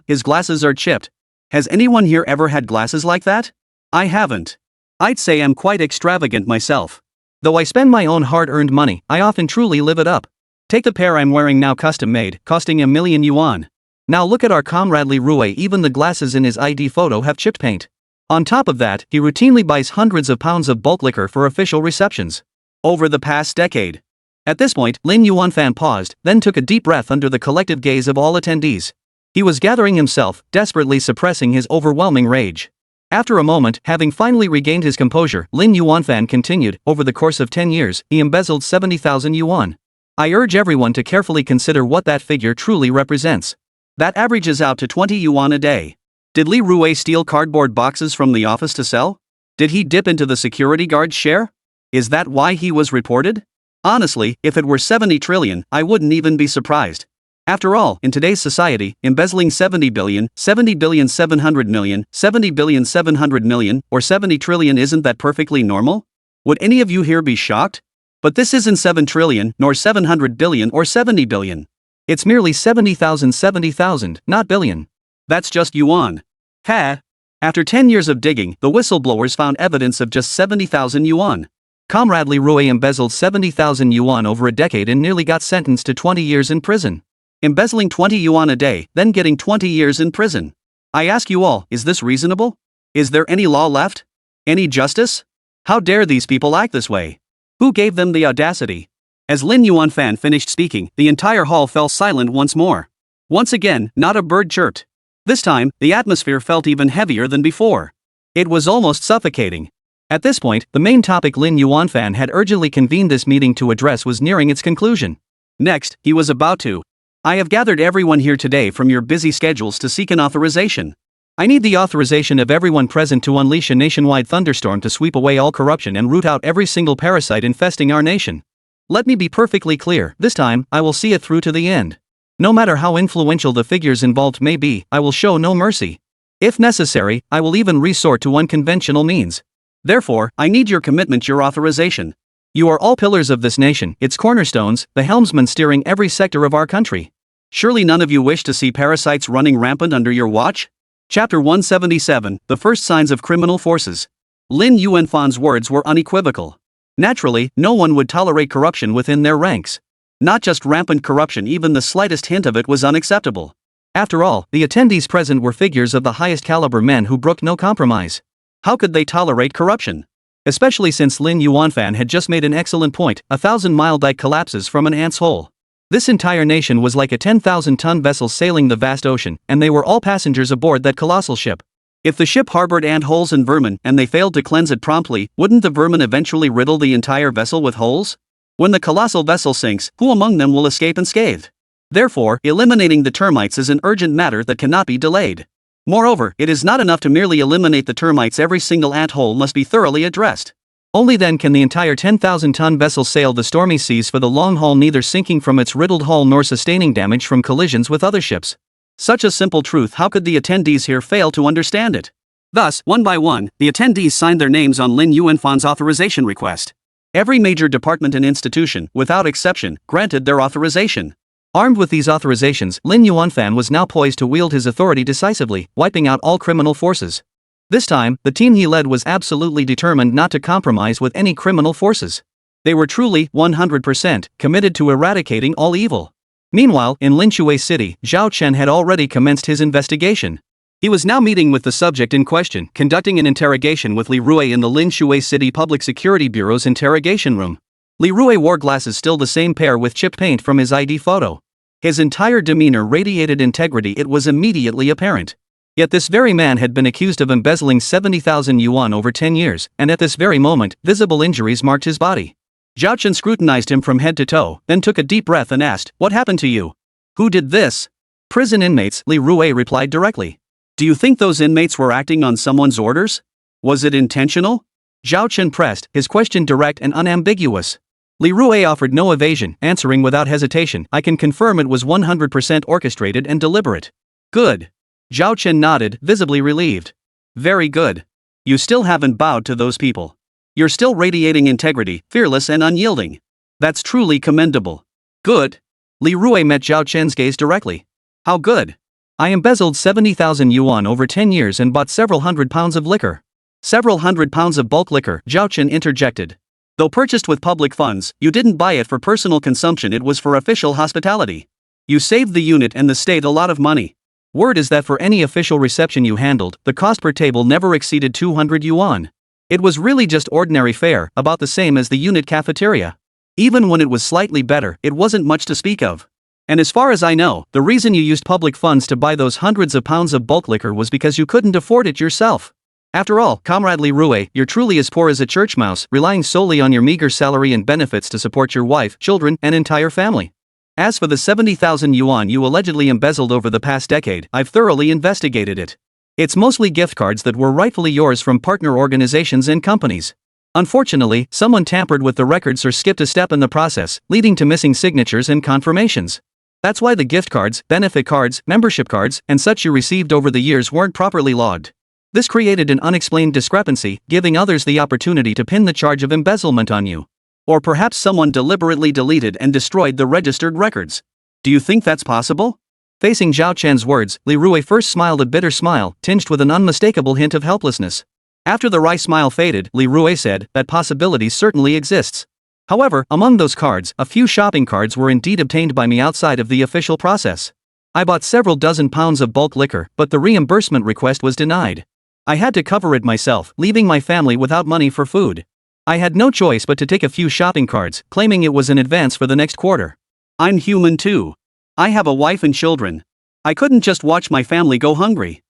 His glasses are chipped. Has anyone here ever had glasses like that? I haven't. I'd say I'm quite extravagant myself. Though I spend my own hard-earned money, I often truly live it up. Take the pair I'm wearing now, custom-made, costing 1 million yuan. Now look at our comrade Li Rui, even the glasses in his ID photo have chipped paint. On top of that, he routinely buys hundreds of pounds of bulk liquor for official receptions. Over the past decade. At this point, Lin Yuanfan paused, then took a deep breath under the collective gaze of all attendees. He was gathering himself, desperately suppressing his overwhelming rage. After a moment, having finally regained his composure, Lin Yuanfan continued, over the course of 10 years, he embezzled 70,000 yuan. I urge everyone to carefully consider what that figure truly represents. That averages out to 20 yuan a day. Did Li Rui steal cardboard boxes from the office to sell? Did he dip into the security guard's share? Is that why he was reported? Honestly, if it were 70 trillion, I wouldn't even be surprised. After all, in today's society, embezzling 70 billion, 70 billion 700 million, 70 billion 700 million, or 70 trillion, isn't that perfectly normal? Would any of you here be shocked? But this isn't 7 trillion, nor 700 billion or 70 billion. It's merely 70,000, not billion. That's just yuan. After 10 years of digging, the whistleblowers found evidence of just 70,000 yuan. Comrade Li Rui embezzled 70,000 yuan over a decade and nearly got sentenced to 20 years in prison. Embezzling 20 yuan a day, then getting 20 years in prison. I ask you all, is this reasonable? Is there any law left? Any justice? How dare these people act this way? Who gave them the audacity? As Lin Yuanfan finished speaking, the entire hall fell silent once more. Once again, not a bird chirped. This time, the atmosphere felt even heavier than before. It was almost suffocating. At this point, the main topic Lin Yuanfan had urgently convened this meeting to address was nearing its conclusion. Next, he was about to. I have gathered everyone here today from your busy schedules to seek an authorization. I need the authorization of everyone present to unleash a nationwide thunderstorm to sweep away all corruption and root out every single parasite infesting our nation. Let me be perfectly clear, this time, I will see it through to the end. No matter how influential the figures involved may be, I will show no mercy. If necessary, I will even resort to unconventional means. Therefore, I need your commitment, your authorization. You are all pillars of this nation, its cornerstones, the helmsman steering every sector of our country. Surely none of you wish to see parasites running rampant under your watch? Chapter 177, The First Signs of Criminal Forces. Lin Yuanfan's words were unequivocal. Naturally, no one would tolerate corruption within their ranks. Not just rampant corruption, even the slightest hint of it was unacceptable. After all, the attendees present were figures of the highest caliber, men who brooked no compromise. How could they tolerate corruption? Especially since Lin Yuanfan had just made an excellent point, 1,000-mile dike collapses from an ant's hole. This entire nation was like a 10,000-ton vessel sailing the vast ocean, and they were all passengers aboard that colossal ship. If the ship harbored ant holes and vermin, and they failed to cleanse it promptly, wouldn't the vermin eventually riddle the entire vessel with holes? When the colossal vessel sinks, who among them will escape unscathed? Therefore, eliminating the termites is an urgent matter that cannot be delayed. Moreover, it is not enough to merely eliminate the termites, every single ant hole must be thoroughly addressed. Only then can the entire 10,000-ton vessel sail the stormy seas for the long haul, neither sinking from its riddled hull nor sustaining damage from collisions with other ships. Such a simple truth, how could the attendees here fail to understand it? Thus, one by one, the attendees signed their names on Lin Yuanfan's authorization request. Every major department and institution, without exception, granted their authorization. Armed with these authorizations, Lin Yuanfan was now poised to wield his authority decisively, wiping out all criminal forces. This time, the team he led was absolutely determined not to compromise with any criminal forces. They were truly, 100%, committed to eradicating all evil. Meanwhile, in Linshui City, Zhao Chen had already commenced his investigation. He was now meeting with the subject in question, conducting an interrogation with Li Rui in the Linshui City Public Security Bureau's interrogation room. Li Rui wore glasses, still the same pair with chipped paint from his ID photo. His entire demeanor radiated integrity, it was immediately apparent. Yet this very man had been accused of embezzling 70,000 yuan over 10 years, and at this very moment, visible injuries marked his body. Zhao Chen scrutinized him from head to toe, then took a deep breath and asked, "What happened to you? Who did this?" "Prison inmates," Li Rui replied directly. "Do you think those inmates were acting on someone's orders? Was it intentional?" Zhao Chen pressed, his question direct and unambiguous. Li Rui offered no evasion, answering without hesitation, I can confirm it was 100% orchestrated and deliberate. Good. Zhao Chen nodded, visibly relieved. Very good. You still haven't bowed to those people. You're still radiating integrity, fearless and unyielding. That's truly commendable. Good. Li Rui met Zhao Chen's gaze directly. How good? I embezzled 70,000 yuan over 10 years and bought several hundred pounds of liquor. Several hundred pounds of bulk liquor, Zhao Chen interjected. Though purchased with public funds, you didn't buy it for personal consumption, it was for official hospitality. You saved the unit and the state a lot of money. Word is that for any official reception you handled, the cost per table never exceeded 200 yuan. It was really just ordinary fare, about the same as the unit cafeteria. Even when it was slightly better, it wasn't much to speak of. And as far as I know, the reason you used public funds to buy those hundreds of pounds of bulk liquor was because you couldn't afford it yourself. After all, Comrade Li Rui, you're truly as poor as a church mouse, relying solely on your meager salary and benefits to support your wife, children, and entire family. As for the 70,000 yuan you allegedly embezzled over the past decade, I've thoroughly investigated it. It's mostly gift cards that were rightfully yours from partner organizations and companies. Unfortunately, someone tampered with the records or skipped a step in the process, leading to missing signatures and confirmations. That's why the gift cards, benefit cards, membership cards, and such you received over the years weren't properly logged. This created an unexplained discrepancy, giving others the opportunity to pin the charge of embezzlement on you. Or perhaps someone deliberately deleted and destroyed the registered records. Do you think that's possible? Facing Zhao Chen's words, Li Rui first smiled a bitter smile, tinged with an unmistakable hint of helplessness. After the wry smile faded, Li Rui said, that possibility certainly exists. However, among those cards, a few shopping cards were indeed obtained by me outside of the official process. I bought several dozen pounds of bulk liquor, but the reimbursement request was denied. I had to cover it myself, leaving my family without money for food. I had no choice but to take a few shopping cards, claiming it was in advance for the next quarter. I'm human too. I have a wife and children. I couldn't just watch my family go hungry.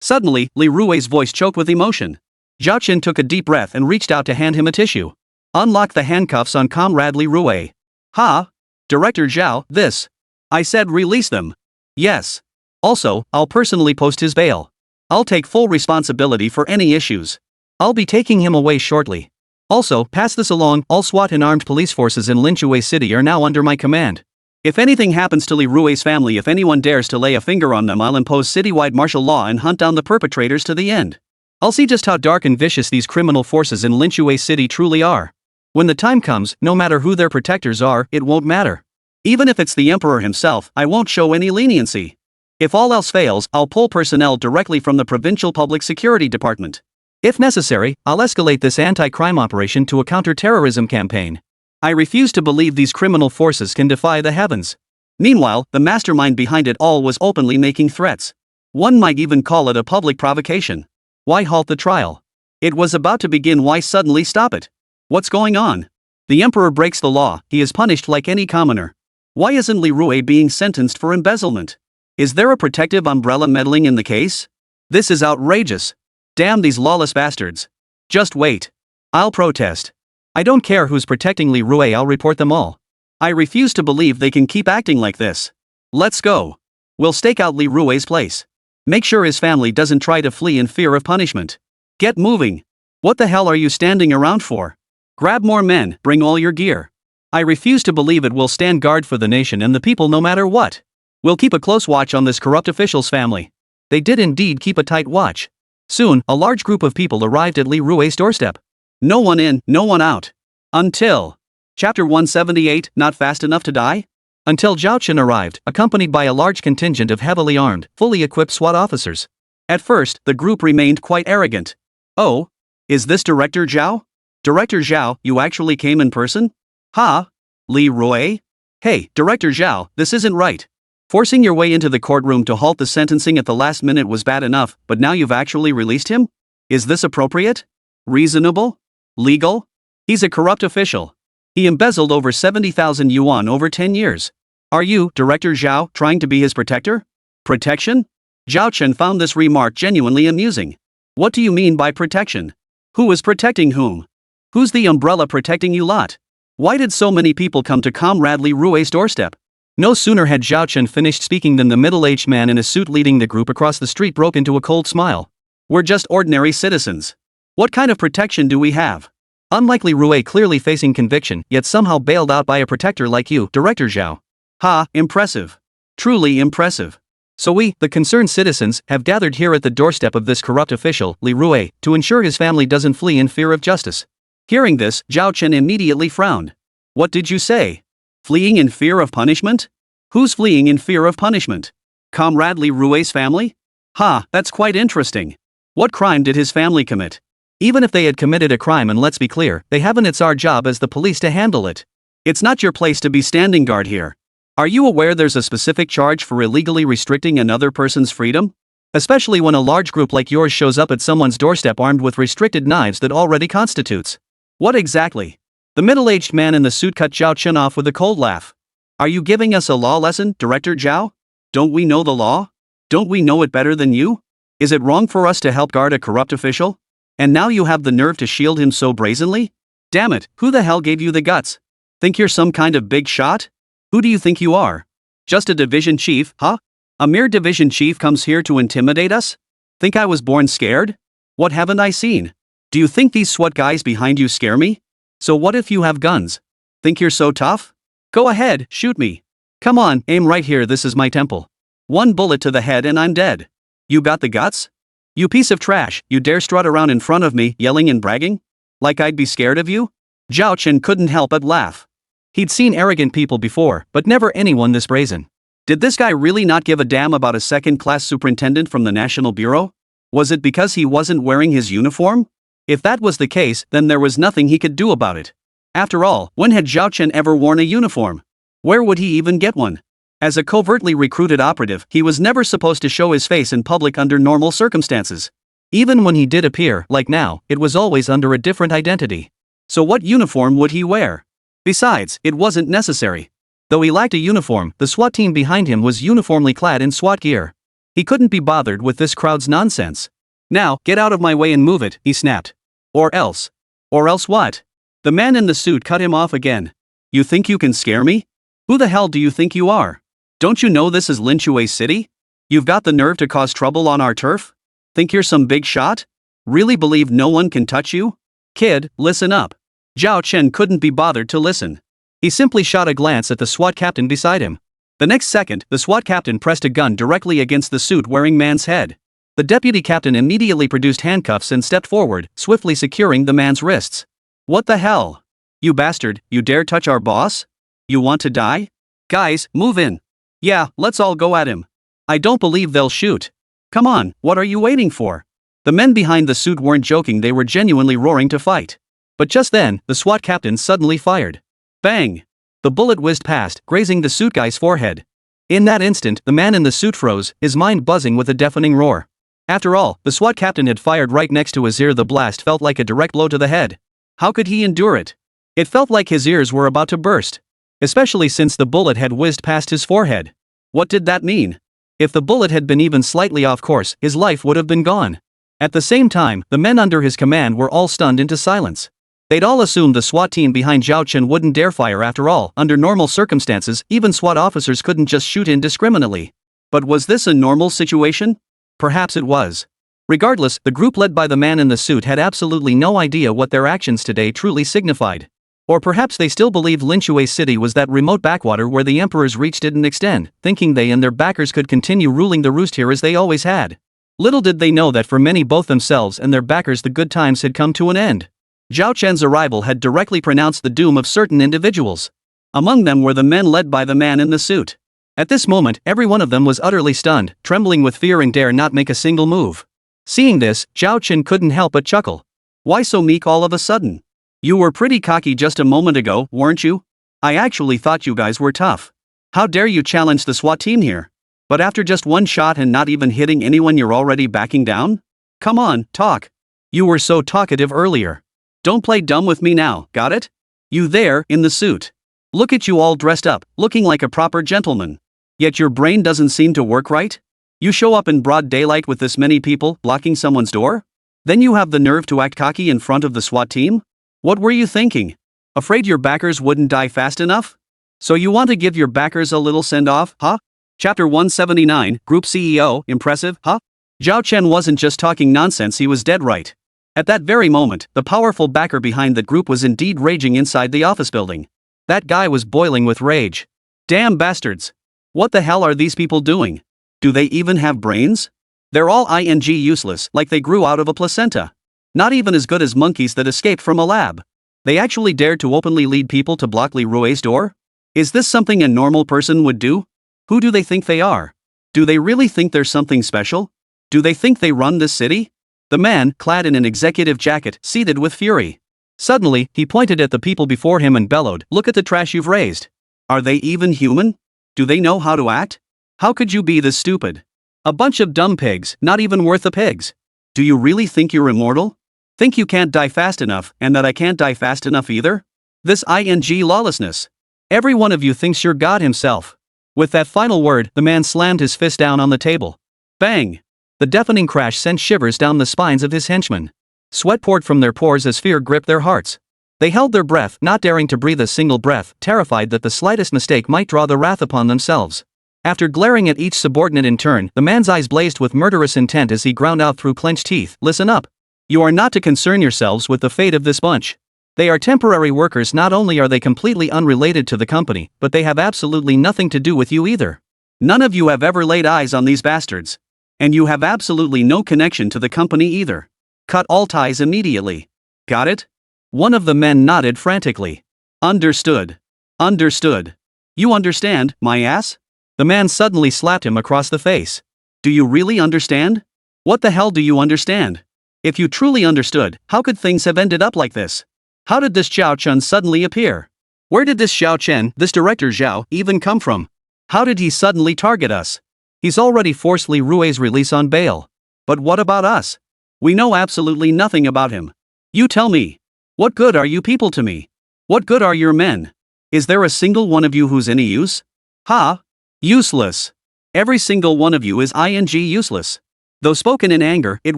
Suddenly, Li Rui's voice choked with emotion. Zhao Chen took a deep breath and reached out to hand him a tissue. Unlock the handcuffs on Comrade Li Rui. Ha? Director Zhao, this. I said release them. Yes. Also, I'll personally post his bail. I'll take full responsibility for any issues. I'll be taking him away shortly. Also, pass this along, all SWAT and armed police forces in Linshui City are now under my command. If anything happens to Li Rui's family, if anyone dares to lay a finger on them, I'll impose citywide martial law and hunt down the perpetrators to the end. I'll see just how dark and vicious these criminal forces in Linshui City truly are. When the time comes, no matter who their protectors are, it won't matter. Even if it's the emperor himself, I won't show any leniency. If all else fails, I'll pull personnel directly from the Provincial Public Security Department. If necessary, I'll escalate this anti-crime operation to a counter-terrorism campaign. I refuse to believe these criminal forces can defy the heavens. Meanwhile, the mastermind behind it all was openly making threats. One might even call it a public provocation. Why halt the trial? It was about to begin, why suddenly stop it? What's going on? The emperor breaks the law, he is punished like any commoner. Why isn't Li Rui being sentenced for embezzlement? Is there a protective umbrella meddling in the case? This is outrageous. Damn these lawless bastards. Just wait. I'll protest. I don't care who's protecting Li Rui, I'll report them all. I refuse to believe they can keep acting like this. Let's go. We'll stake out Li Rui's place. Make sure his family doesn't try to flee in fear of punishment. Get moving. What the hell are you standing around for? Grab more men, bring all your gear. I refuse to believe it. Will stand guard for the nation and the people no matter what. We'll keep a close watch on this corrupt official's family. They did indeed keep a tight watch. Soon, a large group of people arrived at Li Rui's doorstep. No one in, no one out. Until. Chapter 178, Not Fast Enough to Die? Until Zhao Chen arrived, accompanied by a large contingent of heavily armed, fully equipped SWAT officers. At first, the group remained quite arrogant. Oh? Is this Director Zhao? Director Zhao, you actually came in person? Ha? Li Rui? Hey, Director Zhao, this isn't right. Forcing your way into the courtroom to halt the sentencing at the last minute was bad enough, but now you've actually released him? Is this appropriate? Reasonable? Legal? He's a corrupt official. He embezzled over 70,000 yuan over 10 years. Are you, Director Zhao, trying to be his protector? Protection? Zhao Chen found this remark genuinely amusing. What do you mean by protection? Who is protecting whom? Who's the umbrella protecting you lot? Why did so many people come to Comrade Li Rui's doorstep? No sooner had Zhao Chen finished speaking than the middle-aged man in a suit leading the group across the street broke into a cold smile. We're just ordinary citizens. What kind of protection do we have? Unlikely Rue clearly facing conviction, yet somehow bailed out by a protector like you, Director Zhao. Ha, impressive. Truly impressive. So we, the concerned citizens, have gathered here at the doorstep of this corrupt official, Li Rue, to ensure his family doesn't flee in fear of justice. Hearing this, Zhao Chen immediately frowned. What did you say? Fleeing in fear of punishment? Who's fleeing in fear of punishment? Comrade Li Rue's family? Ha, that's quite interesting. What crime did his family commit? Even if they had committed a crime, and let's be clear, they haven't, it's our job as the police to handle it. It's not your place to be standing guard here. Are you aware there's a specific charge for illegally restricting another person's freedom? Especially when a large group like yours shows up at someone's doorstep armed with restricted knives that already constitutes. What exactly? The middle-aged man in the suit cut Zhao Chen off with a cold laugh. Are you giving us a law lesson, Director Zhao? Don't we know the law? Don't we know it better than you? Is it wrong for us to help guard a corrupt official? And now you have the nerve to shield him so brazenly? Damn it, who the hell gave you the guts? Think you're some kind of big shot? Who do you think you are? Just a division chief, huh? A mere division chief comes here to intimidate us? Think I was born scared? What haven't I seen? Do you think these SWAT guys behind you scare me? So what if you have guns? Think you're so tough? Go ahead, shoot me. Come on, aim right here, this is my temple. One bullet to the head and I'm dead. You got the guts? You piece of trash, you dare strut around in front of me, yelling and bragging? Like I'd be scared of you? Zhao Chen couldn't help but laugh. He'd seen arrogant people before, but never anyone this brazen. Did this guy really not give a damn about a second-class superintendent from the National Bureau? Was it because he wasn't wearing his uniform? If that was the case, then there was nothing he could do about it. After all, when had Zhao Chen ever worn a uniform? Where would he even get one? As a covertly recruited operative, he was never supposed to show his face in public under normal circumstances. Even when he did appear, like now, it was always under a different identity. So what uniform would he wear? Besides, it wasn't necessary. Though he lacked a uniform, the SWAT team behind him was uniformly clad in SWAT gear. He couldn't be bothered with this crowd's nonsense. Now, get out of my way and move it, he snapped. Or else. Or else what? The man in the suit cut him off again. You think you can scare me? Who the hell do you think you are? Don't you know this is Linchue City? You've got the nerve to cause trouble on our turf? Think you're some big shot? Really believe no one can touch you? Kid, listen up. Zhao Chen couldn't be bothered to listen. He simply shot a glance at the SWAT captain beside him. The next second, the SWAT captain pressed a gun directly against the suit-wearing man's head. The deputy captain immediately produced handcuffs and stepped forward, swiftly securing the man's wrists. What the hell? You bastard, you dare touch our boss? You want to die? Guys, move in. Yeah, let's all go at him. I don't believe they'll shoot. Come on, what are you waiting for? The men behind the suit weren't joking, they were genuinely roaring to fight. But just then, the SWAT captain suddenly fired. Bang! The bullet whizzed past, grazing the suit guy's forehead. In that instant, the man in the suit froze, his mind buzzing with a deafening roar. After all, the SWAT captain had fired right next to his ear. The blast felt like a direct blow to the head. How could he endure it? It felt like his ears were about to burst. Especially since the bullet had whizzed past his forehead. What did that mean? If the bullet had been even slightly off course, his life would have been gone. At the same time, the men under his command were all stunned into silence. They'd all assumed the SWAT team behind Zhao Chen wouldn't dare fire. After all, under normal circumstances, even SWAT officers couldn't just shoot indiscriminately. But was this a normal situation? Perhaps it was. Regardless, the group led by the man in the suit had absolutely no idea what their actions today truly signified. Or perhaps they still believed Linchue City was that remote backwater where the emperor's reach didn't extend, thinking they and their backers could continue ruling the roost here as they always had. Little did they know that for many, both themselves and their backers, the good times had come to an end. Zhao Chen's arrival had directly pronounced the doom of certain individuals. Among them were the men led by the man in the suit. At this moment, every one of them was utterly stunned, trembling with fear and dare not make a single move. Seeing this, Zhao Chen couldn't help but chuckle. Why so meek all of a sudden? You were pretty cocky just a moment ago, weren't you? I actually thought you guys were tough. How dare you challenge the SWAT team here? But after just one shot and not even hitting anyone, you're already backing down? Come on, talk. You were so talkative earlier. Don't play dumb with me now, got it? You there, in the suit. Look at you all dressed up, looking like a proper gentleman. Yet your brain doesn't seem to work right? You show up in broad daylight with this many people, blocking someone's door? Then you have the nerve to act cocky in front of the SWAT team? What were you thinking? Afraid your backers wouldn't die fast enough? So you want to give your backers a little send-off, huh? Chapter 179, Group CEO, impressive, huh? Zhao Chen wasn't just talking nonsense, he was dead right. At that very moment, the powerful backer behind the group was indeed raging inside the office building. That guy was boiling with rage. Damn bastards! What the hell are these people doing? Do they even have brains? They're all useless, like they grew out of a placenta. Not even as good as monkeys that escaped from a lab. They actually dared to openly lead people to block Li Rui's door? Is this something a normal person would do? Who do they think they are? Do they really think they're something special? Do they think they run this city? The man, clad in an executive jacket, seethed with fury. Suddenly, he pointed at the people before him and bellowed, "Look at the trash you've raised. Are they even human? Do they know how to act? How could you be this stupid? A bunch of dumb pigs, not even worth the pigs. Do you really think you're immortal? Think you can't die fast enough, and that I can't die fast enough either? This lawlessness. Every one of you thinks you're God himself." With that final word, the man slammed his fist down on the table. Bang! The deafening crash sent shivers down the spines of his henchmen. Sweat poured from their pores as fear gripped their hearts. They held their breath, not daring to breathe a single breath, terrified that the slightest mistake might draw the wrath upon themselves. After glaring at each subordinate in turn, the man's eyes blazed with murderous intent as he ground out through clenched teeth, "Listen up. You are not to concern yourselves with the fate of this bunch. They are temporary workers. Not only are they completely unrelated to the company, but they have absolutely nothing to do with you either. None of you have ever laid eyes on these bastards. And you have absolutely no connection to the company either. Cut all ties immediately. Got it?" One of the men nodded frantically. "Understood. Understood. You understand, my ass?" The man suddenly slapped him across the face. "Do you really understand? What the hell do you understand? If you truly understood, how could things have ended up like this? How did this Zhao Chen suddenly appear? Where did this Zhao Chen, this director Zhao, even come from? How did he suddenly target us? He's already forced Li Rui's release on bail. But what about us? We know absolutely nothing about him. You tell me. What good are you people to me? What good are your men? Is there a single one of you who's any use? Ha? Useless. Every single one of you is useless." Though spoken in anger, it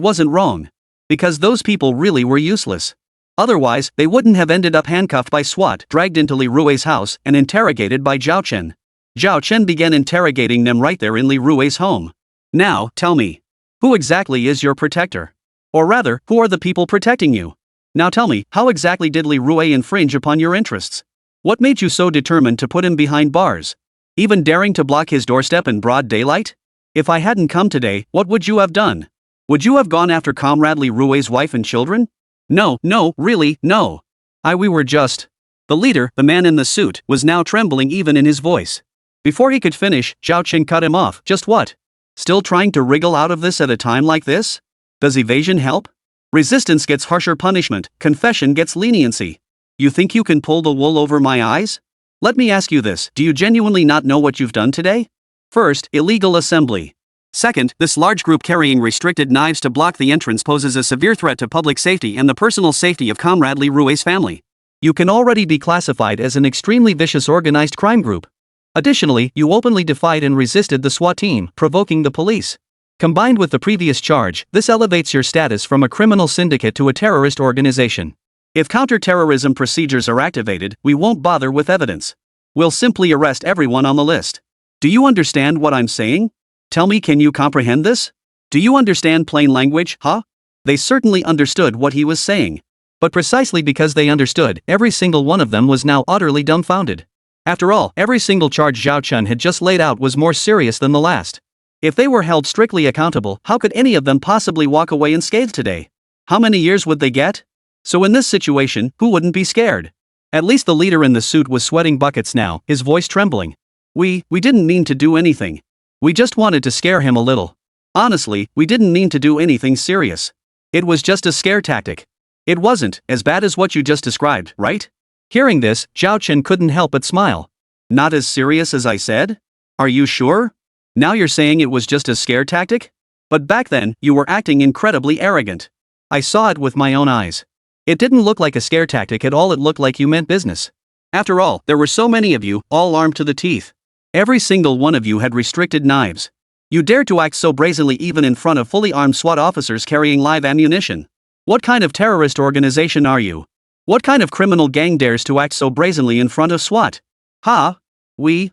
wasn't wrong. Because those people really were useless. Otherwise, they wouldn't have ended up handcuffed by SWAT, dragged into Li Rui's house, and interrogated by Zhao Chen. Zhao Chen began interrogating them right there in Li Rui's home. "Now, tell me. Who exactly is your protector? Or rather, who are the people protecting you? Now tell me, how exactly did Li Rui infringe upon your interests? What made you so determined to put him behind bars? Even daring to block his doorstep in broad daylight? If I hadn't come today, what would you have done? Would you have gone after Comrade Li Rui's wife and children? No, really, no. We were just..." The leader, the man in the suit, was now trembling even in his voice. Before he could finish, Zhao Chen cut him off. "Just what? Still trying to wriggle out of this at a time like this? Does evasion help? Resistance gets harsher punishment, confession gets leniency. You think you can pull the wool over my eyes? Let me ask you this, do you genuinely not know what you've done today? First, illegal assembly. Second, this large group carrying restricted knives to block the entrance poses a severe threat to public safety and the personal safety of Comrade Li Rui's family. You can already be classified as an extremely vicious organized crime group. Additionally, you openly defied and resisted the SWAT team, provoking the police. Combined with the previous charge, this elevates your status from a criminal syndicate to a terrorist organization. If counter-terrorism procedures are activated, we won't bother with evidence. We'll simply arrest everyone on the list. Do you understand what I'm saying? Tell me, can you comprehend this? Do you understand plain language, huh?" They certainly understood what he was saying. But precisely because they understood, every single one of them was now utterly dumbfounded. After all, every single charge Zhao Chen had just laid out was more serious than the last. If they were held strictly accountable, how could any of them possibly walk away unscathed today? How many years would they get? So in this situation, who wouldn't be scared? At least the leader in the suit was sweating buckets now, his voice trembling. We didn't mean to do anything. We just wanted to scare him a little. Honestly, we didn't mean to do anything serious. It was just a scare tactic. It wasn't as bad as what you just described, right?" Hearing this, Zhao Chen couldn't help but smile. "Not as serious as I said? Are you sure? Now you're saying it was just a scare tactic? But back then, you were acting incredibly arrogant. I saw it with my own eyes. It didn't look like a scare tactic at all, it looked like you meant business. After all, there were so many of you, all armed to the teeth. Every single one of you had restricted knives. You dared to act so brazenly even in front of fully armed SWAT officers carrying live ammunition. What kind of terrorist organization are you? What kind of criminal gang dares to act so brazenly in front of SWAT? Ha? We.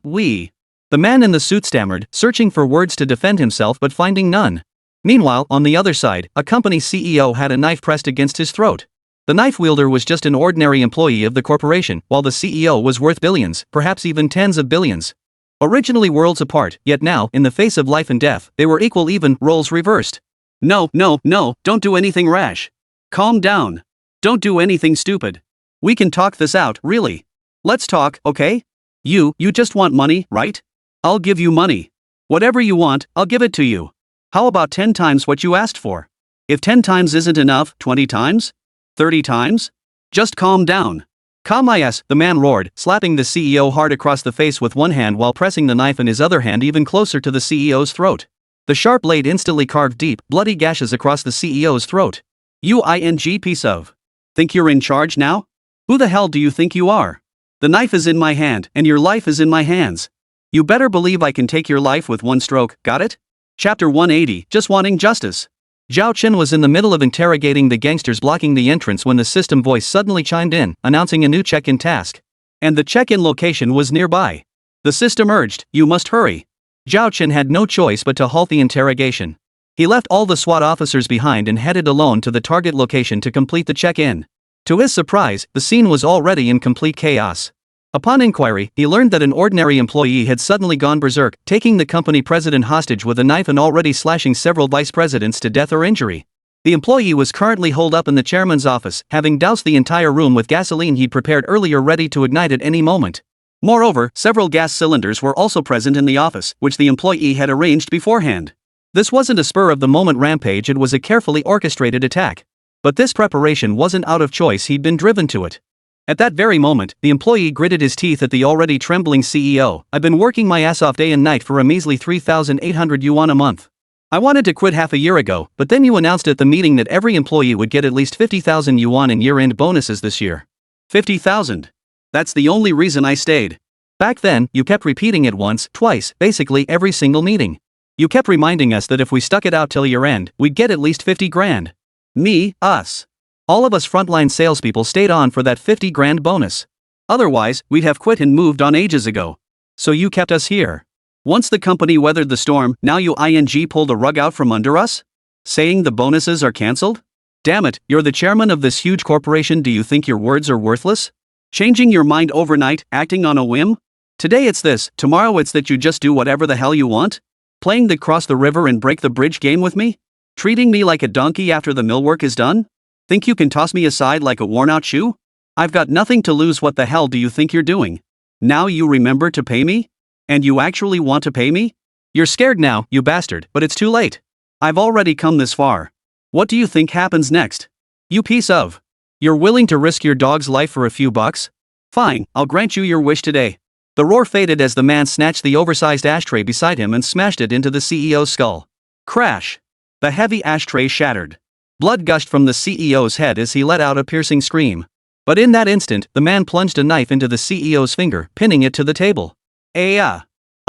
The man in the suit stammered, searching for words to defend himself but finding none. Meanwhile, on the other side, a company CEO had a knife pressed against his throat. The knife wielder was just an ordinary employee of the corporation, while the CEO was worth billions, perhaps even tens of billions. Originally worlds apart, yet now, in the face of life and death, they were equal, even roles reversed. No, don't do anything rash. Calm down. Don't do anything stupid. We can talk this out, really. Let's talk, okay? You just want money, right? I'll give you money. Whatever you want, I'll give it to you. How about 10 times what you asked for? If 10 times isn't enough, 20 times? 30 times? Just calm down. Calm my ass, the man roared, slapping the CEO hard across the face with one hand while pressing the knife in his other hand even closer to the CEO's throat. The sharp blade instantly carved deep, bloody gashes across the CEO's throat. You piece of. Think you're in charge now? Who the hell do you think you are? The knife is in my hand, and your life is in my hands. You better believe I can take your life with one stroke, got it? Chapter 180, Just Wanting Justice. Zhao Chen was in the middle of interrogating the gangsters blocking the entrance when the system voice suddenly chimed in, announcing a new check-in task. And the check-in location was nearby. The system urged, you must hurry. Zhao Chen had no choice but to halt the interrogation. He left all the SWAT officers behind and headed alone to the target location to complete the check-in. To his surprise, the scene was already in complete chaos. Upon inquiry, he learned that an ordinary employee had suddenly gone berserk, taking the company president hostage with a knife and already slashing several vice presidents to death or injury. The employee was currently holed up in the chairman's office, having doused the entire room with gasoline he'd prepared earlier ready to ignite at any moment. Moreover, several gas cylinders were also present in the office, which the employee had arranged beforehand. This wasn't a spur-of-the-moment rampage, it was a carefully orchestrated attack. But this preparation wasn't out of choice, he'd been driven to it. At that very moment, the employee gritted his teeth at the already trembling CEO. I've been working my ass off day and night for a measly 3,800 yuan a month. I wanted to quit half a year ago, but then you announced at the meeting that every employee would get at least 50,000 yuan in year-end bonuses this year. 50,000. That's the only reason I stayed. Back then, you kept repeating it once, twice, basically every single meeting. You kept reminding us that if we stuck it out till year-end, we'd get at least 50 grand. Me, us. All of us frontline salespeople stayed on for that 50 grand bonus. Otherwise, we'd have quit and moved on ages ago. So you kept us here. Once the company weathered the storm, now you pulled the rug out from under us? Saying the bonuses are cancelled? Damn it, you're the chairman of this huge corporation, do you think your words are worthless? Changing your mind overnight, acting on a whim? Today it's this, tomorrow it's that you just do whatever the hell you want? Playing the cross the river and break the bridge game with me? Treating me like a donkey after the millwork is done? Think you can toss me aside like a worn-out shoe? I've got nothing to lose, what the hell do you think you're doing? Now you remember to pay me? And you actually want to pay me? You're scared now, you bastard, but it's too late. I've already come this far. What do you think happens next? You piece of. You're willing to risk your dog's life for a few bucks? Fine, I'll grant you your wish today. The roar faded as the man snatched the oversized ashtray beside him and smashed it into the CEO's skull. Crash! The heavy ashtray shattered. Blood gushed from the CEO's head as he let out a piercing scream. But in that instant, the man plunged a knife into the CEO's finger, pinning it to the table. A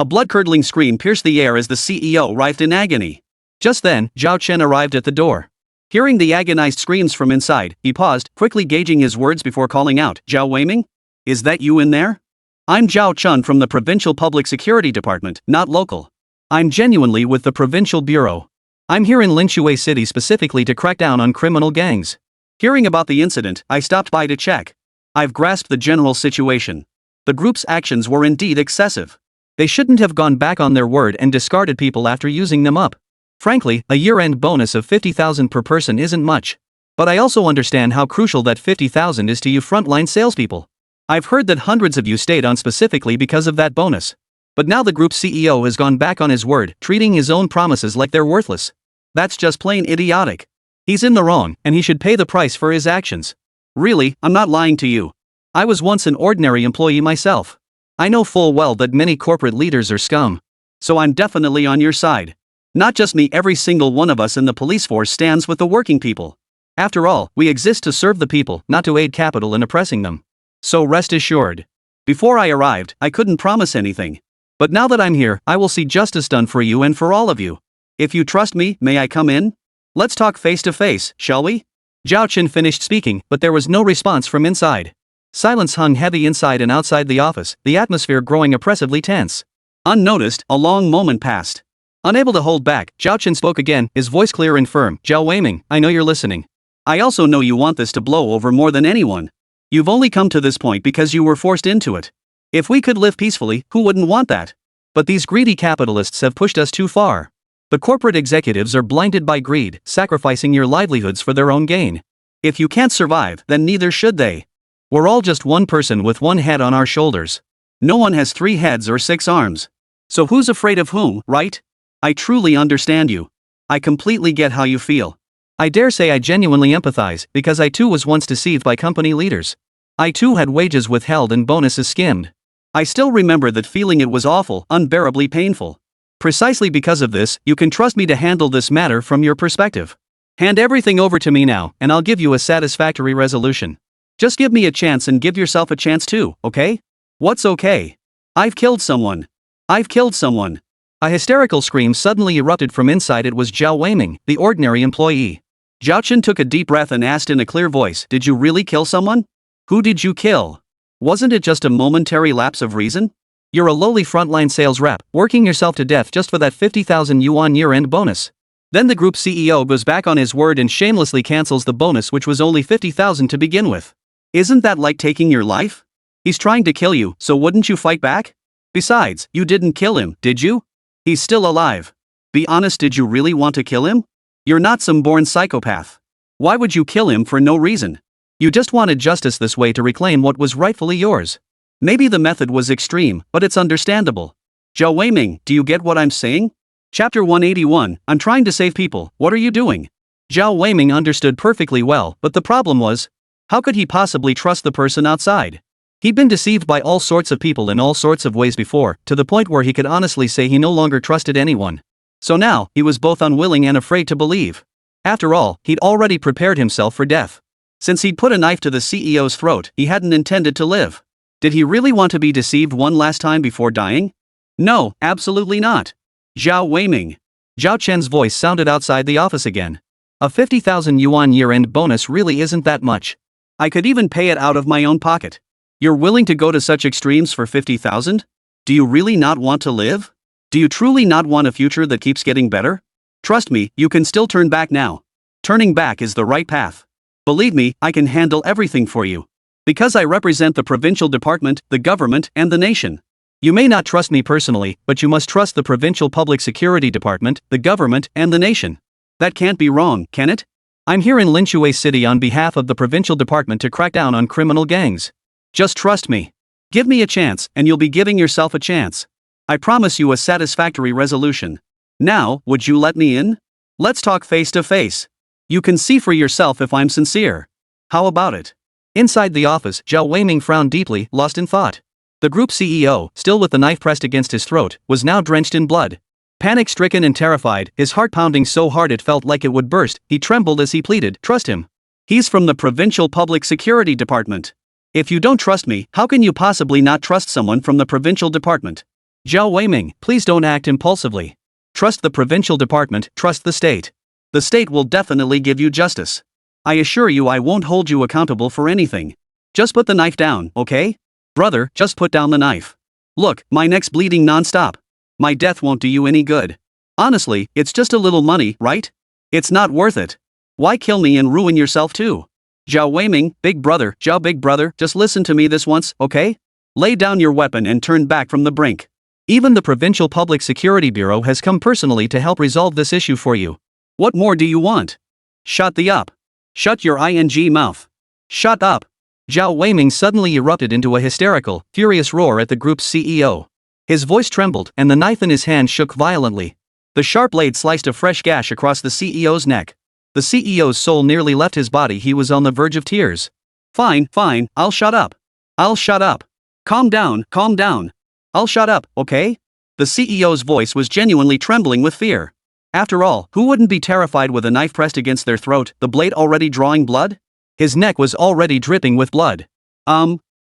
blood-curdling scream pierced the air as the CEO writhed in agony. Just then, Zhao Chen arrived at the door. Hearing the agonized screams from inside, he paused, quickly gauging his words before calling out, Zhao Weiming? Is that you in there? I'm Zhao Chen from the Provincial Public Security Department, not local. I'm genuinely with the Provincial Bureau. I'm here in Linshui City specifically to crack down on criminal gangs. Hearing about the incident, I stopped by to check. I've grasped the general situation. The group's actions were indeed excessive. They shouldn't have gone back on their word and discarded people after using them up. Frankly, a year-end bonus of 50,000 per person isn't much. But I also understand how crucial that 50,000 is to you frontline salespeople. I've heard that hundreds of you stayed on specifically because of that bonus. But now the group CEO has gone back on his word, treating his own promises like they're worthless. That's just plain idiotic. He's in the wrong, and he should pay the price for his actions. Really, I'm not lying to you. I was once an ordinary employee myself. I know full well that many corporate leaders are scum. So I'm definitely on your side. Not just me, every single one of us in the police force stands with the working people. After all, we exist to serve the people, not to aid capital in oppressing them. So rest assured. Before I arrived, I couldn't promise anything. But now that I'm here, I will see justice done for you and for all of you. If you trust me, may I come in? Let's talk face to face, shall we? Zhao Chen finished speaking, but there was no response from inside. Silence hung heavy inside and outside the office, the atmosphere growing oppressively tense. Unnoticed, a long moment passed. Unable to hold back, Zhao Chen spoke again, his voice clear and firm. Zhao Weiming, I know you're listening. I also know you want this to blow over more than anyone. You've only come to this point because you were forced into it. If we could live peacefully, who wouldn't want that? But these greedy capitalists have pushed us too far. The corporate executives are blinded by greed, sacrificing your livelihoods for their own gain. If you can't survive, then neither should they. We're all just one person with one head on our shoulders. No one has 3 heads or 6 arms. So who's afraid of whom, right? I truly understand you. I completely get how you feel. I dare say I genuinely empathize, because I too was once deceived by company leaders. I too had wages withheld and bonuses skimmed. I still remember that feeling. It was awful, unbearably painful. Precisely because of this, you can trust me to handle this matter from your perspective. Hand everything over to me now, and I'll give you a satisfactory resolution. Just give me a chance and give yourself a chance too, okay? What's okay? I've killed someone. I've killed someone. A hysterical scream suddenly erupted from inside. It was Zhao Weiming, the ordinary employee. Zhao Chen took a deep breath and asked in a clear voice, did you really kill someone? Who did you kill? Wasn't it just a momentary lapse of reason? You're a lowly frontline sales rep, working yourself to death just for that 50,000 yuan year-end bonus. Then the group CEO goes back on his word and shamelessly cancels the bonus, which was only 50,000 to begin with. Isn't that like taking your life? He's trying to kill you, so wouldn't you fight back? Besides, you didn't kill him, did you? He's still alive. Be honest, did you really want to kill him? You're not some born psychopath. Why would you kill him for no reason? You just wanted justice this way to reclaim what was rightfully yours. Maybe the method was extreme, but it's understandable. Zhao Weiming, do you get what I'm saying? Chapter 181, I'm trying to save people, what are you doing? Zhao Weiming understood perfectly well, but the problem was, how could he possibly trust the person outside? He'd been deceived by all sorts of people in all sorts of ways before, to the point where he could honestly say he no longer trusted anyone. So now, he was both unwilling and afraid to believe. After all, he'd already prepared himself for death. Since he'd put a knife to the CEO's throat, he hadn't intended to live. Did he really want to be deceived one last time before dying? No, absolutely not. Zhao Weiming. Zhao Chen's voice sounded outside the office again. A 50,000 yuan year-end bonus really isn't that much. I could even pay it out of my own pocket. You're willing to go to such extremes for 50,000? Do you really not want to live? Do you truly not want a future that keeps getting better? Trust me, you can still turn back now. Turning back is the right path. Believe me, I can handle everything for you. Because I represent the provincial department, the government, and the nation. You may not trust me personally, but you must trust the provincial public security department, the government, and the nation. That can't be wrong, can it? I'm here in Linshui City on behalf of the provincial department to crack down on criminal gangs. Just trust me. Give me a chance, and you'll be giving yourself a chance. I promise you a satisfactory resolution. Now, would you let me in? Let's talk face to face. You can see for yourself if I'm sincere. How about it? Inside the office, Zhao Weiming frowned deeply, lost in thought. The group CEO, still with the knife pressed against his throat, was now drenched in blood. Panic-stricken and terrified, his heart pounding so hard it felt like it would burst, he trembled as he pleaded, trust him. He's from the provincial public security department. If you don't trust me, how can you possibly not trust someone from the provincial department? Zhao Weiming, please don't act impulsively. Trust the provincial department, trust the state. The state will definitely give you justice. I assure you I won't hold you accountable for anything. Just put the knife down, okay? Brother, just put down the knife. Look, my neck's bleeding non-stop. My death won't do you any good. Honestly, it's just a little money, right? It's not worth it. Why kill me and ruin yourself too? Zhao Weiming, big brother, Zhao big brother, just listen to me this once, okay? Lay down your weapon and turn back from the brink. Even the Provincial Public Security Bureau has come personally to help resolve this issue for you. What more do you want? Shut the up. Shut your ing mouth. Shut up. Zhao Weiming suddenly erupted into a hysterical, furious roar at the group's CEO. His voice trembled, and the knife in his hand shook violently. The sharp blade sliced a fresh gash across the CEO's neck. The CEO's soul nearly left his body. He was on the verge of tears. Fine, I'll shut up. I'll shut up. Calm down. I'll shut up, okay? The CEO's voice was genuinely trembling with fear. After all, who wouldn't be terrified with a knife pressed against their throat, the blade already drawing blood? His neck was already dripping with blood.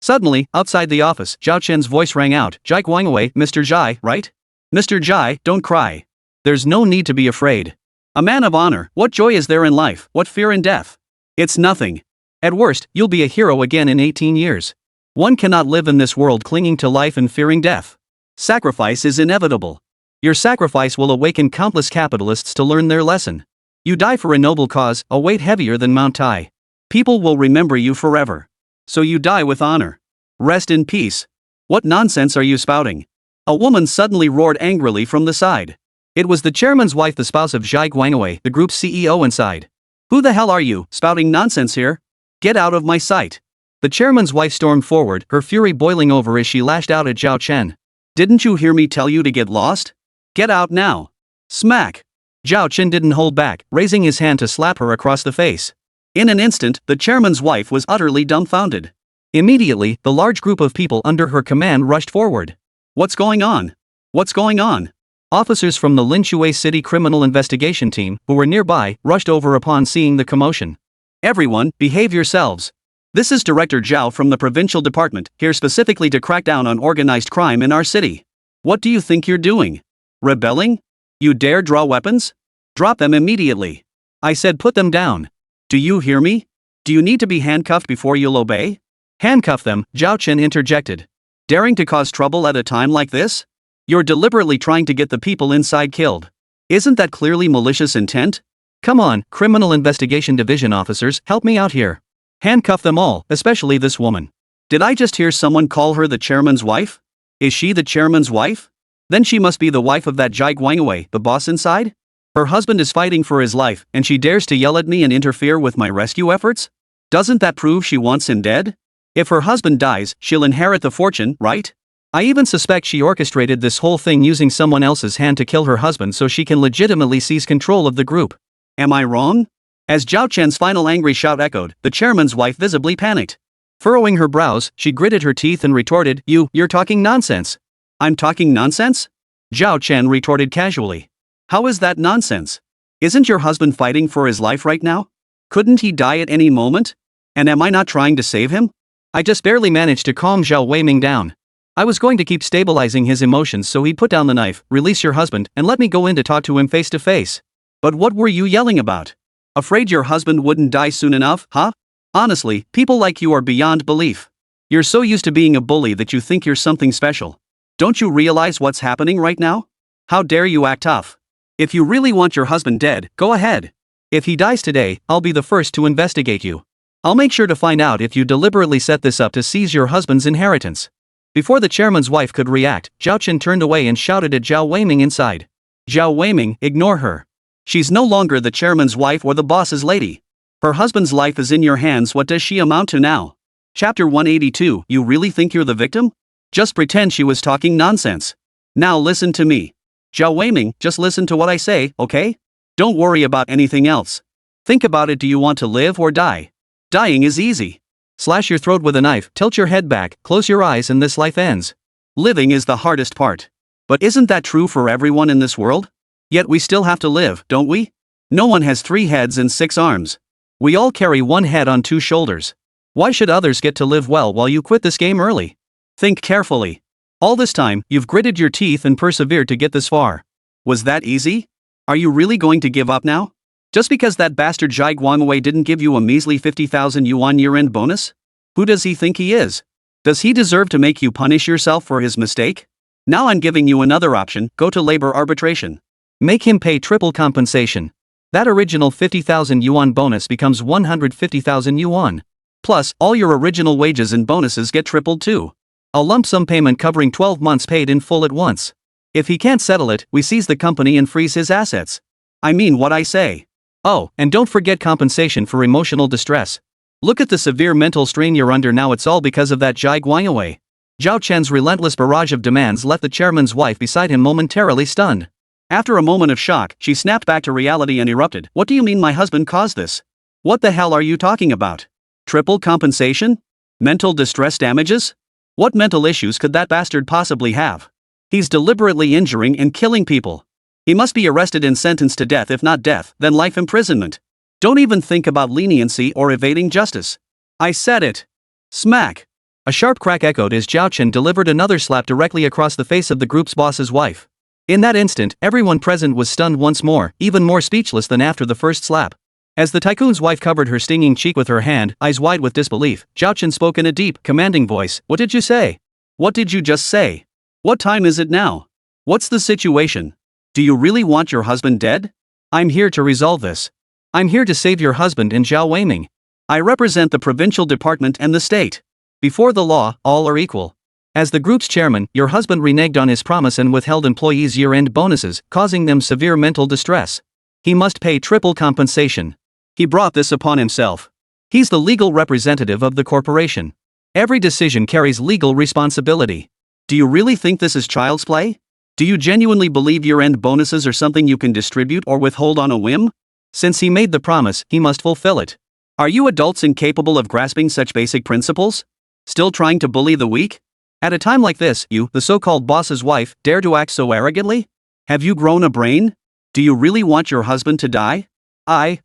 Suddenly, outside the office, Zhao Chen's voice rang out, Jai Guangwei, Mr. Jai, right? Mr. Jai, don't cry. There's no need to be afraid. A man of honor, what joy is there in life, what fear in death? It's nothing. At worst, you'll be a hero again in 18 years. One cannot live in this world clinging to life and fearing death. Sacrifice is inevitable. Your sacrifice will awaken countless capitalists to learn their lesson. You die for a noble cause, a weight heavier than Mount Tai. People will remember you forever. So you die with honor. Rest in peace. What nonsense are you spouting? A woman suddenly roared angrily from the side. It was the chairman's wife, the spouse of Zhai Guangwei, the group's CEO, inside. Who the hell are you, spouting nonsense here? Get out of my sight. The chairman's wife stormed forward, her fury boiling over as she lashed out at Zhao Chen. Didn't you hear me tell you to get lost? Get out now. Smack. Zhao Chen didn't hold back, raising his hand to slap her across the face. In an instant, the chairman's wife was utterly dumbfounded. Immediately, the large group of people under her command rushed forward. What's going on? What's going on? Officers from the Linshui City Criminal Investigation Team, who were nearby, rushed over upon seeing the commotion. Everyone, behave yourselves. This is Director Zhao from the Provincial Department, here specifically to crack down on organized crime in our city. What do you think you're doing? Rebelling? You dare draw weapons? Drop them immediately. I said put them down. Do you hear me? Do you need to be handcuffed before you'll obey? Handcuff them, Zhao Chen interjected. Daring to cause trouble at a time like this? You're deliberately trying to get the people inside killed. Isn't that clearly malicious intent? Come on, Criminal Investigation Division officers, help me out here. Handcuff them all, especially this woman. Did I just hear someone call her the chairman's wife? Is she the chairman's wife? Then she must be the wife of that Zhai Guangwei, the boss inside? Her husband is fighting for his life, and she dares to yell at me and interfere with my rescue efforts? Doesn't that prove she wants him dead? If her husband dies, she'll inherit the fortune, right? I even suspect she orchestrated this whole thing using someone else's hand to kill her husband so she can legitimately seize control of the group. Am I wrong? As Zhao Chen's final angry shout echoed, the chairman's wife visibly panicked. Furrowing her brows, she gritted her teeth and retorted, You're talking nonsense. I'm talking nonsense? Zhao Chen retorted casually. How is that nonsense? Isn't your husband fighting for his life right now? Couldn't he die at any moment? And am I not trying to save him? I just barely managed to calm Zhao Weiming down. I was going to keep stabilizing his emotions so he'd put down the knife, release your husband, and let me go in to talk to him face to face. But what were you yelling about? Afraid your husband wouldn't die soon enough, huh? Honestly, people like you are beyond belief. You're so used to being a bully that you think you're something special. Don't you realize what's happening right now? How dare you act tough? If you really want your husband dead, go ahead. If he dies today, I'll be the first to investigate you. I'll make sure to find out if you deliberately set this up to seize your husband's inheritance. Before the chairman's wife could react, Zhao Chen turned away and shouted at Zhao Weiming inside. Zhao Weiming, ignore her. She's no longer the chairman's wife or the boss's lady. Her husband's life is in your hands. What does she amount to now? Chapter 182. You really think you're the victim? Just pretend she was talking nonsense. Now listen to me. Zhao Weiming, just listen to what I say, okay? Don't worry about anything else. Think about it. Do you want to live or die? Dying is easy. Slash your throat with a knife, tilt your head back, close your eyes, and this life ends. Living is the hardest part. But isn't that true for everyone in this world? Yet we still have to live, don't we? No one has 3 heads and 6 arms. We all carry 1 head on 2 shoulders. Why should others get to live well while you quit this game early? Think carefully. All this time, you've gritted your teeth and persevered to get this far. Was that easy? Are you really going to give up now? Just because that bastard Zhai Guangwei didn't give you a measly 50,000 yuan year-end bonus? Who does he think he is? Does he deserve to make you punish yourself for his mistake? Now I'm giving you another option, go to labor arbitration. Make him pay triple compensation. That original 50,000 yuan bonus becomes 150,000 yuan. Plus, all your original wages and bonuses get tripled too. A lump sum payment covering 12 months paid in full at once. If he can't settle it, we seize the company and freeze his assets. I mean what I say. Oh, and don't forget compensation for emotional distress. Look at the severe mental strain you're under now. It's all because of that Zhai Guangwei. Zhao Chen's relentless barrage of demands left the chairman's wife beside him momentarily stunned. After a moment of shock, she snapped back to reality and erupted. What do you mean my husband caused this? What the hell are you talking about? Triple compensation? Mental distress damages? What mental issues could that bastard possibly have? He's deliberately injuring and killing people. He must be arrested and sentenced to death, if not death, then life imprisonment. Don't even think about leniency or evading justice. I said it. Smack. A sharp crack echoed as Zhao Chen delivered another slap directly across the face of the group's boss's wife. In that instant, everyone present was stunned once more, even more speechless than after the first slap. As the tycoon's wife covered her stinging cheek with her hand, eyes wide with disbelief, Zhao Chen spoke in a deep, commanding voice. What did you say? What did you just say? What time is it now? What's the situation? Do you really want your husband dead? I'm here to resolve this. I'm here to save your husband and Zhao Weiming. I represent the provincial department and the state. Before the law, all are equal. As the group's chairman, your husband reneged on his promise and withheld employees' year-end bonuses, causing them severe mental distress. He must pay triple compensation. He brought this upon himself. He's the legal representative of the corporation. Every decision carries legal responsibility. Do you really think this is child's play? Do you genuinely believe year-end bonuses are something you can distribute or withhold on a whim? Since he made the promise, he must fulfill it. Are you adults incapable of grasping such basic principles? Still trying to bully the weak? At a time like this, you, the so-called boss's wife, dare to act so arrogantly? Have you grown a brain? Do you really want your husband to die? I.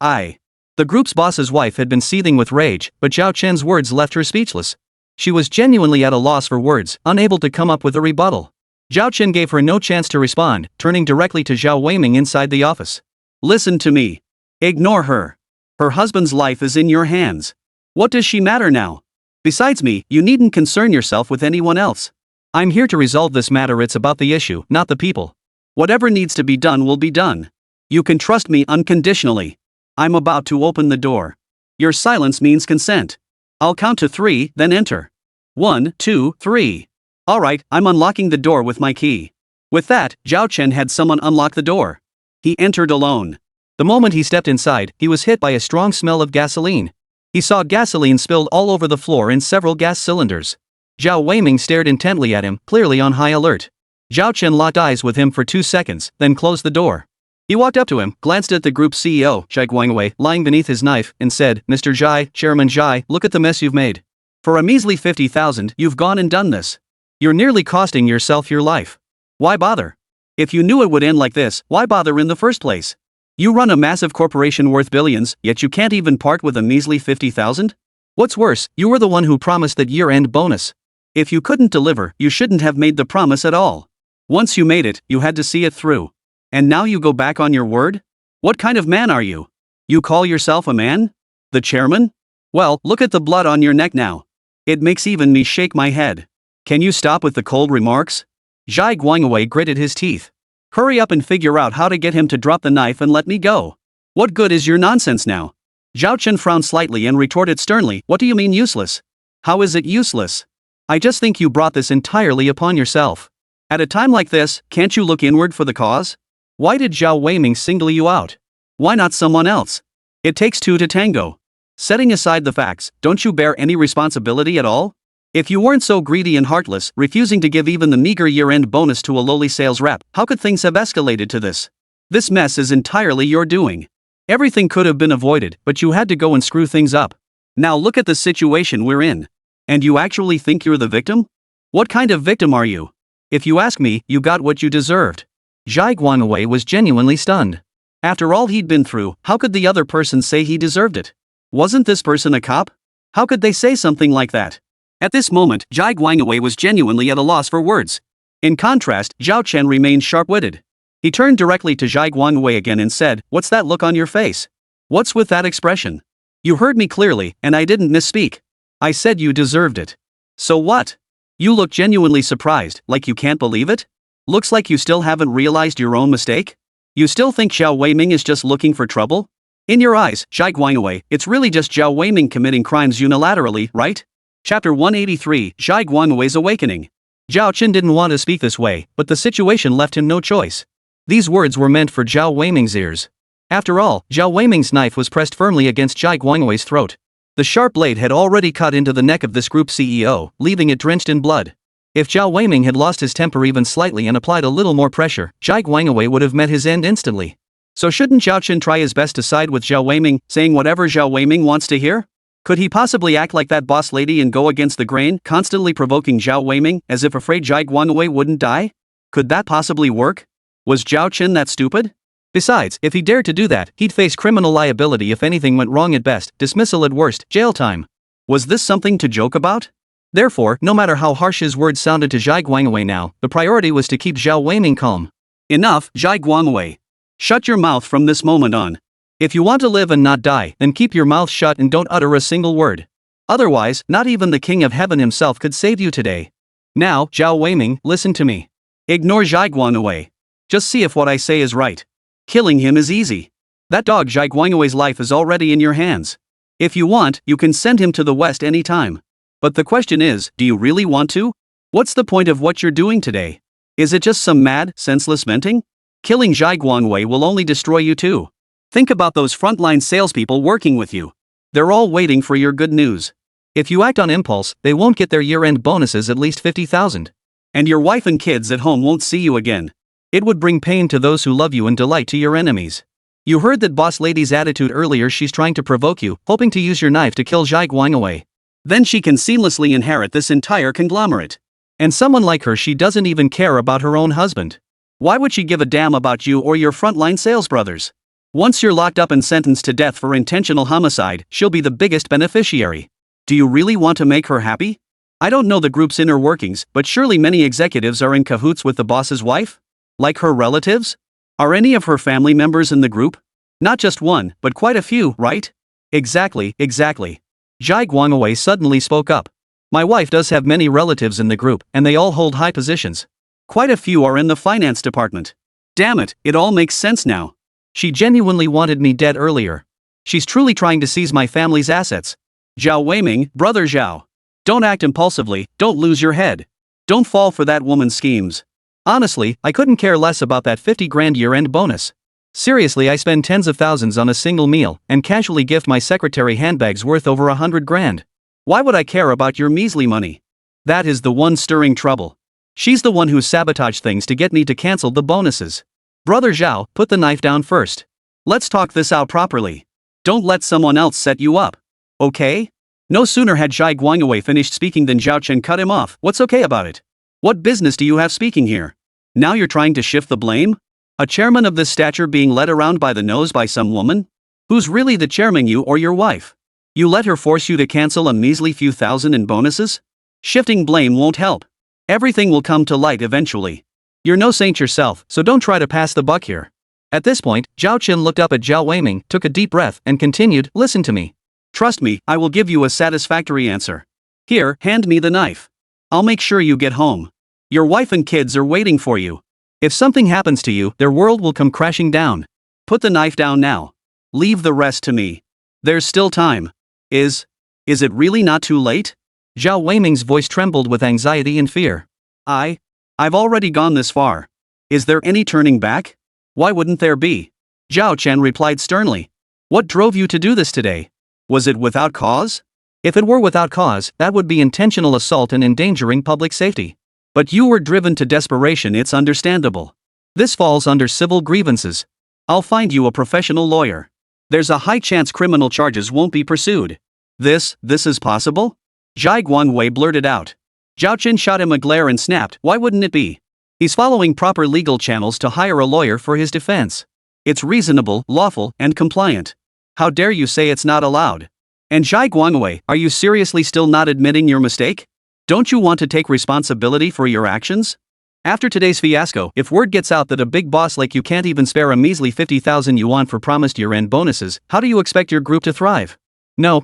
The group's boss's wife had been seething with rage, but Zhao Chen's words left her speechless. She was genuinely at a loss for words, unable to come up with a rebuttal. Zhao Chen gave her no chance to respond, turning directly to Zhao Weiming inside the office. Listen to me. Ignore her. Her husband's life is in your hands. What does she matter now? Besides me, you needn't concern yourself with anyone else. I'm here to resolve this matter. It's about the issue, not the people. Whatever needs to be done will be done. You can trust me unconditionally. I'm about to open the door. Your silence means consent. I'll count to 3, then enter. 1, 2, 3. Alright, I'm unlocking the door with my key. With that, Zhao Chen had someone unlock the door. He entered alone. The moment he stepped inside, he was hit by a strong smell of gasoline. He saw gasoline spilled all over the floor in several gas cylinders. Zhao Weiming stared intently at him, clearly on high alert. Zhao Chen locked eyes with him for 2 seconds, then closed the door. He walked up to him, glanced at the group's CEO, Zhai Guangwei, lying beneath his knife, and said, Mr. Zhai, Chairman Zhai, look at the mess you've made. For a measly 50,000, you've gone and done this. You're nearly costing yourself your life. Why bother? If you knew it would end like this, why bother in the first place? You run a massive corporation worth billions, yet you can't even part with a measly 50,000? What's worse, you were the one who promised that year-end bonus. If you couldn't deliver, you shouldn't have made the promise at all. Once you made it, you had to see it through. And now you go back on your word? What kind of man are you? You call yourself a man? The chairman? Well, look at the blood on your neck now. It makes even me shake my head. Can you stop with the cold remarks? Zhai Guangwei gritted his teeth. Hurry up and figure out how to get him to drop the knife and let me go. What good is your nonsense now? Zhao Chen frowned slightly and retorted sternly, what do you mean useless? How is it useless? I just think you brought this entirely upon yourself. At a time like this, can't you look inward for the cause? Why did Zhao Weiming single you out? Why not someone else? It takes 2 to tango. Setting aside the facts, don't you bear any responsibility at all? If you weren't so greedy and heartless, refusing to give even the meager year-end bonus to a lowly sales rep, how could things have escalated to this? This mess is entirely your doing. Everything could have been avoided, but you had to go and screw things up. Now look at the situation we're in. And you actually think you're the victim? What kind of victim are you? If you ask me, you got what you deserved. Zhai Guangwei was genuinely stunned. After all he'd been through, how could the other person say he deserved it? Wasn't this person a cop? How could they say something like that? At this moment, Zhai Guangwei was genuinely at a loss for words. In contrast, Zhao Chen remained sharp-witted. He turned directly to Zhai Guangwei again and said, what's that look on your face? What's with that expression? You heard me clearly, and I didn't misspeak. I said you deserved it. So what? You look genuinely surprised, like you can't believe it? Looks like you still haven't realized your own mistake? You still think Zhao Weiming is just looking for trouble? In your eyes, Zhai Guangwei, it's really just Zhao Weiming committing crimes unilaterally, right? Chapter 183, Zhai Guangwei's Awakening. Zhao Chen didn't want to speak this way, but the situation left him no choice. These words were meant for Zhao Weiming's ears. After all, Zhao Weiming's knife was pressed firmly against Zhai Guangwei's throat. The sharp blade had already cut into the neck of this group CEO, leaving it drenched in blood. If Zhao Weiming had lost his temper even slightly and applied a little more pressure, Zhai Guangwei would have met his end instantly. So shouldn't Zhao Chen try his best to side with Zhao Weiming, saying whatever Zhao Weiming wants to hear? Could he possibly act like that boss lady and go against the grain, constantly provoking Zhao Weiming, as if afraid Zhai Guangwei wouldn't die? Could that possibly work? Was Zhao Chen that stupid? Besides, if he dared to do that, he'd face criminal liability if anything went wrong at best, dismissal at worst, jail time. Was this something to joke about? Therefore, no matter how harsh his words sounded to Zhai Guangwei now, the priority was to keep Zhao Weiming calm. Enough, Zhai Guangwei. Shut your mouth from this moment on. If you want to live and not die, then keep your mouth shut and don't utter a single word. Otherwise, not even the King of Heaven himself could save you today. Now, Zhao Weiming, listen to me. Ignore Zhai Guangwei. Just see if what I say is right. Killing him is easy. That dog Zhai Guangwei's life is already in your hands. If you want, you can send him to the West anytime. But the question is, do you really want to? What's the point of what you're doing today? Is it just some mad, senseless venting? Killing Zhai Guangwei will only destroy you too. Think about those frontline salespeople working with you. They're all waiting for your good news. If you act on impulse, they won't get their year-end bonuses at least 50,000. And your wife and kids at home won't see you again. It would bring pain to those who love you and delight to your enemies. You heard that boss lady's attitude earlier. She's trying to provoke you, hoping to use your knife to kill Zhai Guangwei. Then she can seamlessly inherit this entire conglomerate. And someone like her, she doesn't even care about her own husband. Why would she give a damn about you or your frontline sales brothers? Once you're locked up and sentenced to death for intentional homicide, she'll be the biggest beneficiary. Do you really want to make her happy? I don't know the group's inner workings, but surely many executives are in cahoots with the boss's wife? Like her relatives? Are any of her family members in the group? Not just one, but quite a few, right? Exactly. Zhai Guangwei suddenly spoke up. My wife does have many relatives in the group, and they all hold high positions. Quite a few are in the finance department. Damn it, it all makes sense now. She genuinely wanted me dead earlier. She's truly trying to seize my family's assets. Zhao Weiming, brother Zhao. Don't act impulsively, don't lose your head. Don't fall for that woman's schemes. Honestly, I couldn't care less about that 50 grand year-end bonus. Seriously, I spend tens of thousands on a single meal, and casually gift my secretary handbags worth over 100 grand. Why would I care about your measly money? That is the one stirring trouble. She's the one who sabotaged things to get me to cancel the bonuses. Brother Zhao, put the knife down first. Let's talk this out properly. Don't let someone else set you up. Okay? No sooner had Zhai Guangwei finished speaking than Zhao Chen cut him off. What's okay about it? What business do you have speaking here? Now you're trying to shift the blame? A chairman of this stature being led around by the nose by some woman? Who's really the chairman, you or your wife? You let her force you to cancel a measly few thousand in bonuses? Shifting blame won't help. Everything will come to light eventually. You're no saint yourself, so don't try to pass the buck here. At this point, Zhao Chen looked up at Zhao Weiming, took a deep breath, and continued, listen to me. Trust me, I will give you a satisfactory answer. Here, hand me the knife. I'll make sure you get home. Your wife and kids are waiting for you. If something happens to you, their world will come crashing down. Put the knife down now. Leave the rest to me. There's still time. Is it really not too late? Zhao Weiming's voice trembled with anxiety and fear. I've already gone this far. Is there any turning back? Why wouldn't there be? Zhao Chen replied sternly. What drove you to do this today? Was it without cause? If it were without cause, that would be intentional assault and endangering public safety. But you were driven to desperation, it's understandable. This falls under civil grievances. I'll find you a professional lawyer. There's a high chance criminal charges won't be pursued. This is possible? Zhai Guangwei blurted out. Zhao Chen shot him a glare and snapped, why wouldn't it be? He's following proper legal channels to hire a lawyer for his defense. It's reasonable, lawful, and compliant. How dare you say it's not allowed? And Zhai Guangwei, are you seriously still not admitting your mistake? Don't you want to take responsibility for your actions? After today's fiasco, if word gets out that a big boss like you can't even spare a measly 50,000 yuan for promised year-end bonuses, how do you expect your group to thrive? No,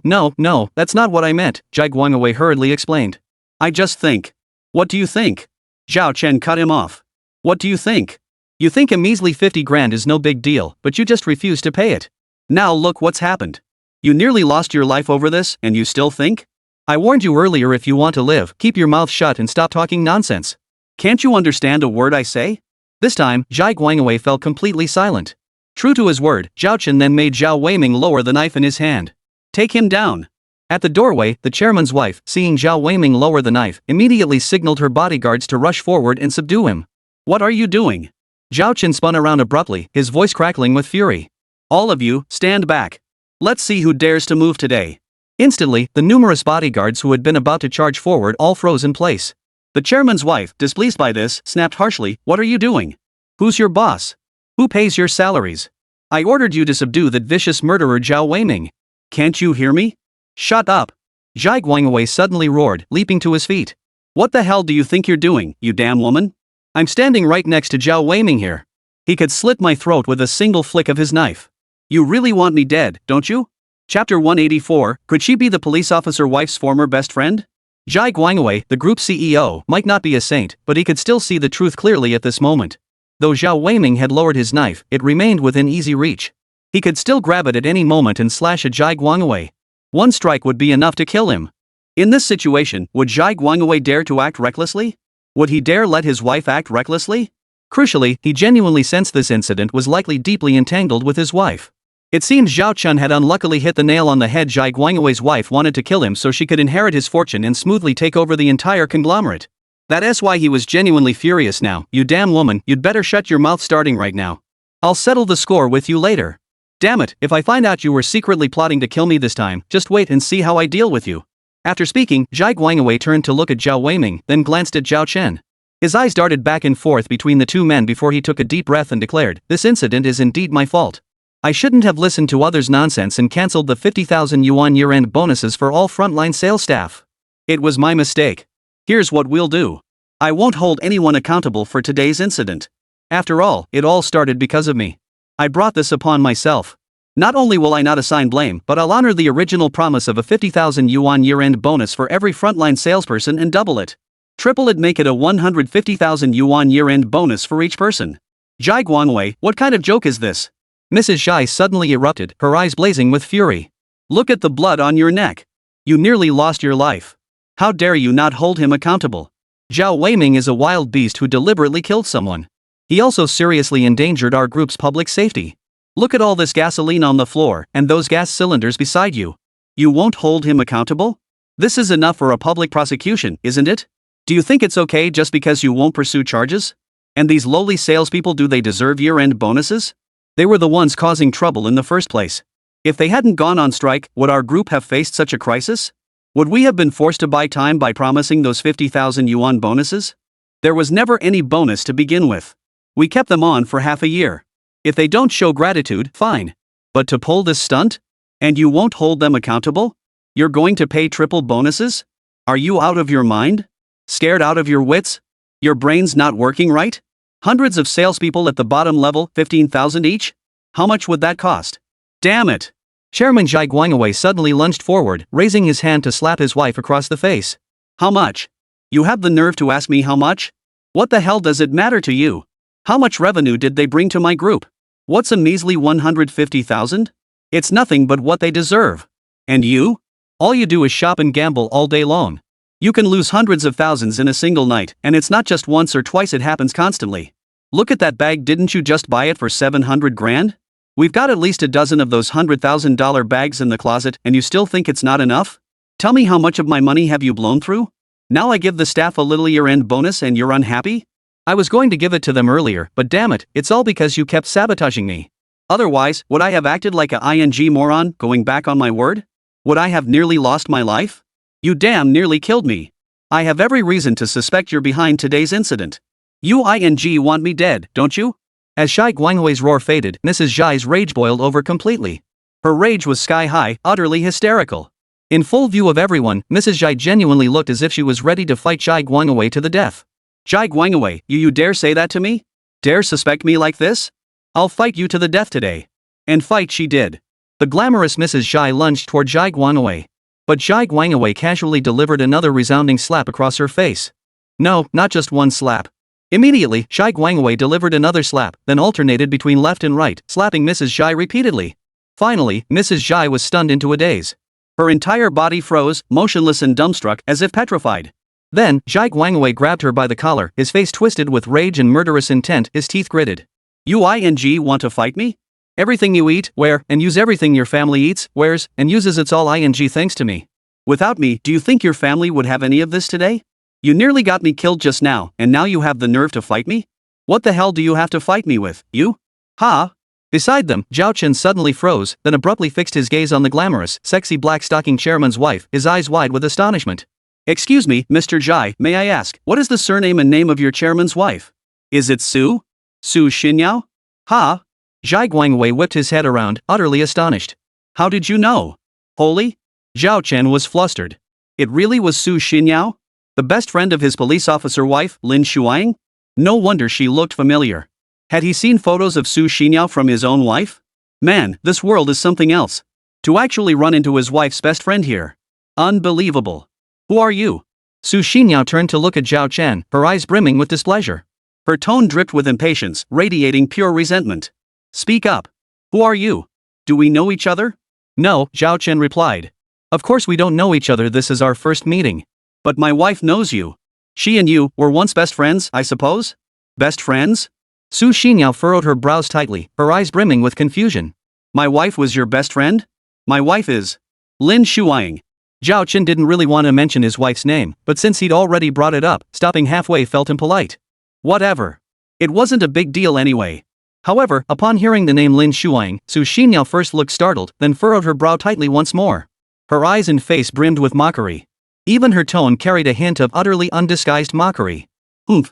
that's not what I meant, Zhai Guangwei hurriedly explained. I just think. What do you think? Zhao Chen cut him off. What do you think? You think a measly 50 grand is no big deal, but you just refuse to pay it. Now look what's happened. You nearly lost your life over this, and you still think? I warned you earlier, if you want to live, keep your mouth shut and stop talking nonsense. Can't you understand a word I say? This time, Zhai Guangwei fell completely silent. True to his word, Zhao Chen then made Zhao Weiming lower the knife in his hand. Take him down. At the doorway, the chairman's wife, seeing Zhao Weiming lower the knife, immediately signaled her bodyguards to rush forward and subdue him. What are you doing? Zhao Chen spun around abruptly, his voice crackling with fury. All of you, stand back. Let's see who dares to move today. Instantly, the numerous bodyguards who had been about to charge forward all froze in place. The chairman's wife, displeased by this, snapped harshly, what are you doing? Who's your boss? Who pays your salaries? I ordered you to subdue that vicious murderer Zhao Weiming. Can't you hear me? Shut up. Zhai Guangwei suddenly roared, leaping to his feet. What the hell do you think you're doing, you damn woman? I'm standing right next to Zhao Weiming here. He could slit my throat with a single flick of his knife. You really want me dead, don't you? Chapter 184, could she be the police officer wife's former best friend? Zhai Guangwei, the group CEO, might not be a saint, but he could still see the truth clearly at this moment. Though Zhao Weiming had lowered his knife, it remained within easy reach. He could still grab it at any moment and slash at Zhai Guangwei. One strike would be enough to kill him. In this situation, would Zhai Guangwei dare to act recklessly? Would he dare let his wife act recklessly? Crucially, he genuinely sensed this incident was likely deeply entangled with his wife. It seems Zhao Chen had unluckily hit the nail on the head. Zhai Guangwei's wife wanted to kill him so she could inherit his fortune and smoothly take over the entire conglomerate. That's why he was genuinely furious now. You damn woman, you'd better shut your mouth starting right now. I'll settle the score with you later. Damn it, if I find out you were secretly plotting to kill me this time, just wait and see how I deal with you. After speaking, Zhai Guangwei turned to look at Zhao Weiming, then glanced at Zhao Chen. His eyes darted back and forth between the two men before he took a deep breath and declared, "This incident is indeed my fault. I shouldn't have listened to others' nonsense and cancelled the 50,000 yuan year-end bonuses for all frontline sales staff. It was my mistake. Here's what we'll do. I won't hold anyone accountable for today's incident. After all, it all started because of me. I brought this upon myself. Not only will I not assign blame, but I'll honor the original promise of a 50,000 yuan year-end bonus for every frontline salesperson and double it. Triple it, make it a 150,000 yuan year-end bonus for each person." Zhai Guangwei, what kind of joke is this? Mrs. Zhai suddenly erupted, her eyes blazing with fury. Look at the blood on your neck. You nearly lost your life. How dare you not hold him accountable? Zhao Weiming is a wild beast who deliberately killed someone. He also seriously endangered our group's public safety. Look at all this gasoline on the floor, and those gas cylinders beside you. You won't hold him accountable? This is enough for a public prosecution, isn't it? Do you think it's okay just because you won't pursue charges? And these lowly salespeople, do they deserve year-end bonuses? They were the ones causing trouble in the first place. If they hadn't gone on strike, would our group have faced such a crisis? Would we have been forced to buy time by promising those 50,000 yuan bonuses? There was never any bonus to begin with. We kept them on for half a year. If they don't show gratitude, fine. But to pull this stunt? And you won't hold them accountable? You're going to pay triple bonuses? Are you out of your mind? Scared out of your wits? Your brain's not working right? Hundreds of salespeople at the bottom level, 15,000 each? How much would that cost? Damn it! Chairman Zhai Guangwei suddenly lunged forward, raising his hand to slap his wife across the face. How much? You have the nerve to ask me how much? What the hell does it matter to you? How much revenue did they bring to my group? What's a measly 150,000? It's nothing but what they deserve. And you? All you do is shop and gamble all day long. You can lose hundreds of thousands in a single night, and it's not just once or twice, it happens constantly. Look at that bag, didn't you just buy it for 700 grand? We've got at least a dozen of those $100,000 bags in the closet, and you still think it's not enough? Tell me, how much of my money have you blown through? Now I give the staff a little year-end bonus and you're unhappy? I was going to give it to them earlier, but damn it, it's all because you kept sabotaging me. Otherwise, would I have acted like a ing moron, going back on my word? Would I have nearly lost my life? You damn nearly killed me. I have every reason to suspect you're behind today's incident. You want me dead, don't you? As Zhai Guangwei's roar faded, Mrs. Zhai's rage boiled over completely. Her rage was sky-high, utterly hysterical. In full view of everyone, Mrs. Zhai genuinely looked as if she was ready to fight Zhai Guangwei to the death. Zhai Guangwei, you dare say that to me? Dare suspect me like this? I'll fight you to the death today. And fight she did. The glamorous Mrs. Zhai lunged toward Zhai Guangwei. But Zhai Guangwei casually delivered another resounding slap across her face. No, not just one slap. Immediately, Zhai Guangwei delivered another slap, then alternated between left and right, slapping Mrs. Zhai repeatedly. Finally, Mrs. Zhai was stunned into a daze. Her entire body froze, motionless and dumbstruck, as if petrified. Then, Zhai Guangwei grabbed her by the collar, his face twisted with rage and murderous intent, his teeth gritted. You want to fight me? Everything you eat, wear, and use, everything your family eats, wears, and uses, it's all thanks to me. Without me, do you think your family would have any of this today? You nearly got me killed just now, and now you have the nerve to fight me? What the hell do you have to fight me with, you? Ha! Beside them, Zhao Chen suddenly froze, then abruptly fixed his gaze on the glamorous, sexy black-stocking chairman's wife, his eyes wide with astonishment. Excuse me, Mr. Zhai, may I ask, what is the surname and name of your chairman's wife? Is it Su? Su Xinyao? Ha! Zhai Guangwei whipped his head around, utterly astonished. How did you know? Holy? Zhao Chen was flustered. It really was Su Xinyao? The best friend of his police officer wife, Lin Shuang? No wonder she looked familiar. Had he seen photos of Su Xinyao from his own wife? Man, this world is something else. To actually run into his wife's best friend here. Unbelievable. Who are you? Su Xinyao turned to look at Zhao Chen, her eyes brimming with displeasure. Her tone dripped with impatience, radiating pure resentment. Speak up. Who are you? Do we know each other? No, Zhao Chen replied. Of course we don't know each other, this is our first meeting. But my wife knows you. She and you were once best friends, I suppose? Best friends? Su Xinyao furrowed her brows tightly, her eyes brimming with confusion. My wife was your best friend? My wife is Lin Shuang. Zhao Chen didn't really want to mention his wife's name, but since he'd already brought it up, stopping halfway felt impolite. Whatever. It wasn't a big deal anyway. However, upon hearing the name Lin Shuang, Su Xinyao first looked startled, then furrowed her brow tightly once more. Her eyes and face brimmed with mockery. Even her tone carried a hint of utterly undisguised mockery.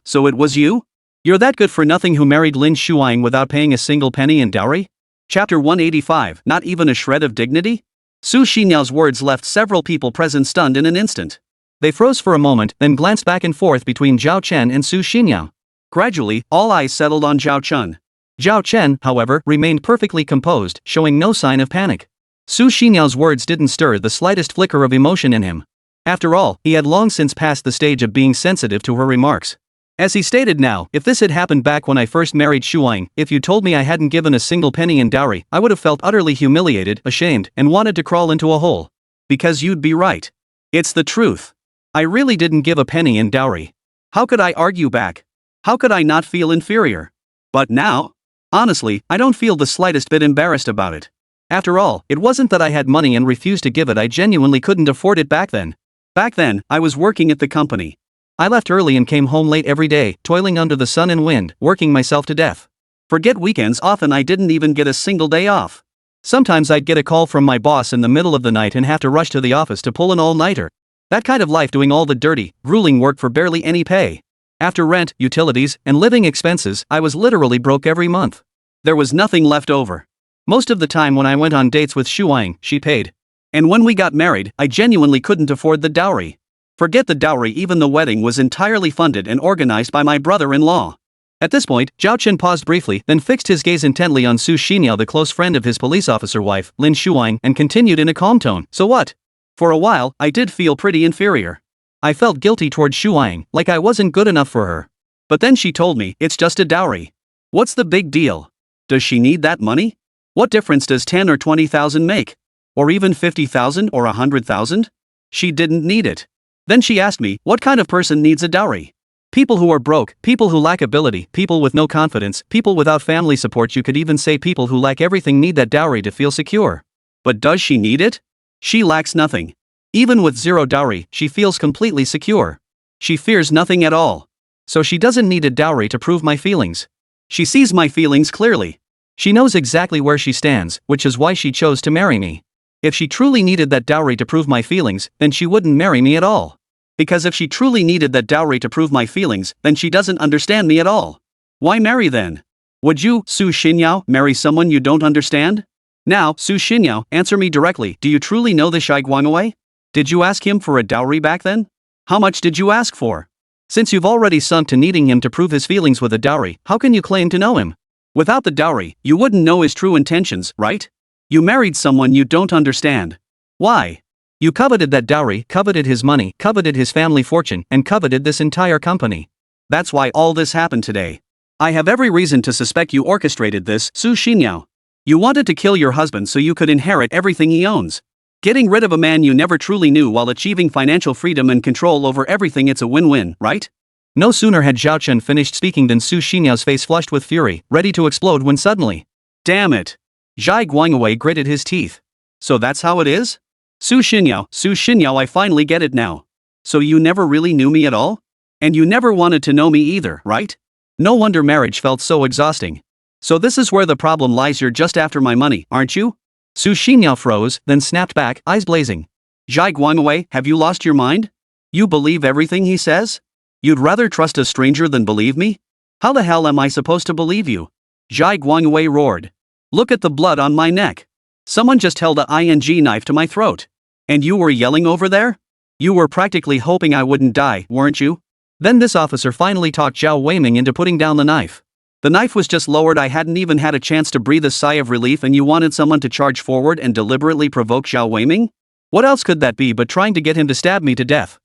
So it was you? You're that good for nothing who married Lin Shuang without paying a single penny in dowry? Chapter 185, not even a shred of dignity? Su Xinyao's words left several people present stunned in an instant. They froze for a moment, then glanced back and forth between Zhao Chen and Su Xinyao. Gradually, all eyes settled on Zhao Chen. Zhao Chen, however, remained perfectly composed, showing no sign of panic. Su Xinyao's words didn't stir the slightest flicker of emotion in him. After all, he had long since passed the stage of being sensitive to her remarks. As he stated now, if this had happened back when I first married Shuang, if you told me I hadn't given a single penny in dowry, I would have felt utterly humiliated, ashamed, and wanted to crawl into a hole. Because you'd be right. It's the truth. I really didn't give a penny in dowry. How could I argue back? How could I not feel inferior? But now? Honestly, I don't feel the slightest bit embarrassed about it. After all, it wasn't that I had money and refused to give it, I genuinely couldn't afford it back then. Back then, I was working at the company. I left early and came home late every day, toiling under the sun and wind, working myself to death. Forget weekends, often I didn't even get a single day off. Sometimes I'd get a call from my boss in the middle of the night and have to rush to the office to pull an all-nighter. That kind of life, doing all the dirty, grueling work for barely any pay. After rent, utilities, and living expenses, I was literally broke every month. There was nothing left over. Most of the time when I went on dates with Shuang, she paid. And when we got married, I genuinely couldn't afford the dowry. Forget the dowry, even the wedding was entirely funded and organized by my brother-in-law. At this point, Zhao Chen paused briefly, then fixed his gaze intently on Su Xinyao, the close friend of his police officer wife, Lin Shuang, and continued in a calm tone. So what? For a while, I did feel pretty inferior. I felt guilty toward Shuang, like I wasn't good enough for her. But then she told me, it's just a dowry. What's the big deal? Does she need that money? What difference does 10 or 20,000 make? Or even 50,000 or 100,000? She didn't need it. Then she asked me, what kind of person needs a dowry? People who are broke, people who lack ability, people with no confidence, people without family support, you could even say people who lack everything need that dowry to feel secure. But does she need it? She lacks nothing. Even with zero dowry, she feels completely secure. She fears nothing at all. So she doesn't need a dowry to prove my feelings. She sees my feelings clearly. She knows exactly where she stands, which is why she chose to marry me. If she truly needed that dowry to prove my feelings, then she wouldn't marry me at all. Because if she truly needed that dowry to prove my feelings, then she doesn't understand me at all. Why marry then? Would you, Su Xinyao, marry someone you don't understand? Now, Su Xinyao, answer me directly, do you truly know the Shai Guangwei? Did you ask him for a dowry back then? How much did you ask for? Since you've already sunk to needing him to prove his feelings with a dowry, how can you claim to know him? Without the dowry, you wouldn't know his true intentions, right? You married someone you don't understand. Why? You coveted that dowry, coveted his money, coveted his family fortune, and coveted this entire company. That's why all this happened today. I have every reason to suspect you orchestrated this, Su Xinyao. You wanted to kill your husband so you could inherit everything he owns. Getting rid of a man you never truly knew while achieving financial freedom and control over everything, it's a win-win, right? No sooner had Zhao Chen finished speaking than Su Xinyao's face flushed with fury, ready to explode when suddenly. Damn it! Zhai Guangwei gritted his teeth. So that's how it is? Su Xinyao, I finally get it now. So you never really knew me at all? And you never wanted to know me either, right? No wonder marriage felt so exhausting. So this is where the problem lies, you're just after my money, aren't you? Su Xinyao froze, then snapped back, eyes blazing. Zhai Guangwei, have you lost your mind? You believe everything he says? You'd rather trust a stranger than believe me? How the hell am I supposed to believe you? Zhai Guangwei roared. Look at the blood on my neck. Someone just held a ing knife to my throat. And you were yelling over there? You were practically hoping I wouldn't die, weren't you? Then this officer finally talked Zhao Weiming into putting down the knife. The knife was just lowered, I hadn't even had a chance to breathe a sigh of relief, and you wanted someone to charge forward and deliberately provoke Zhao Weiming? What else could that be but trying to get him to stab me to death?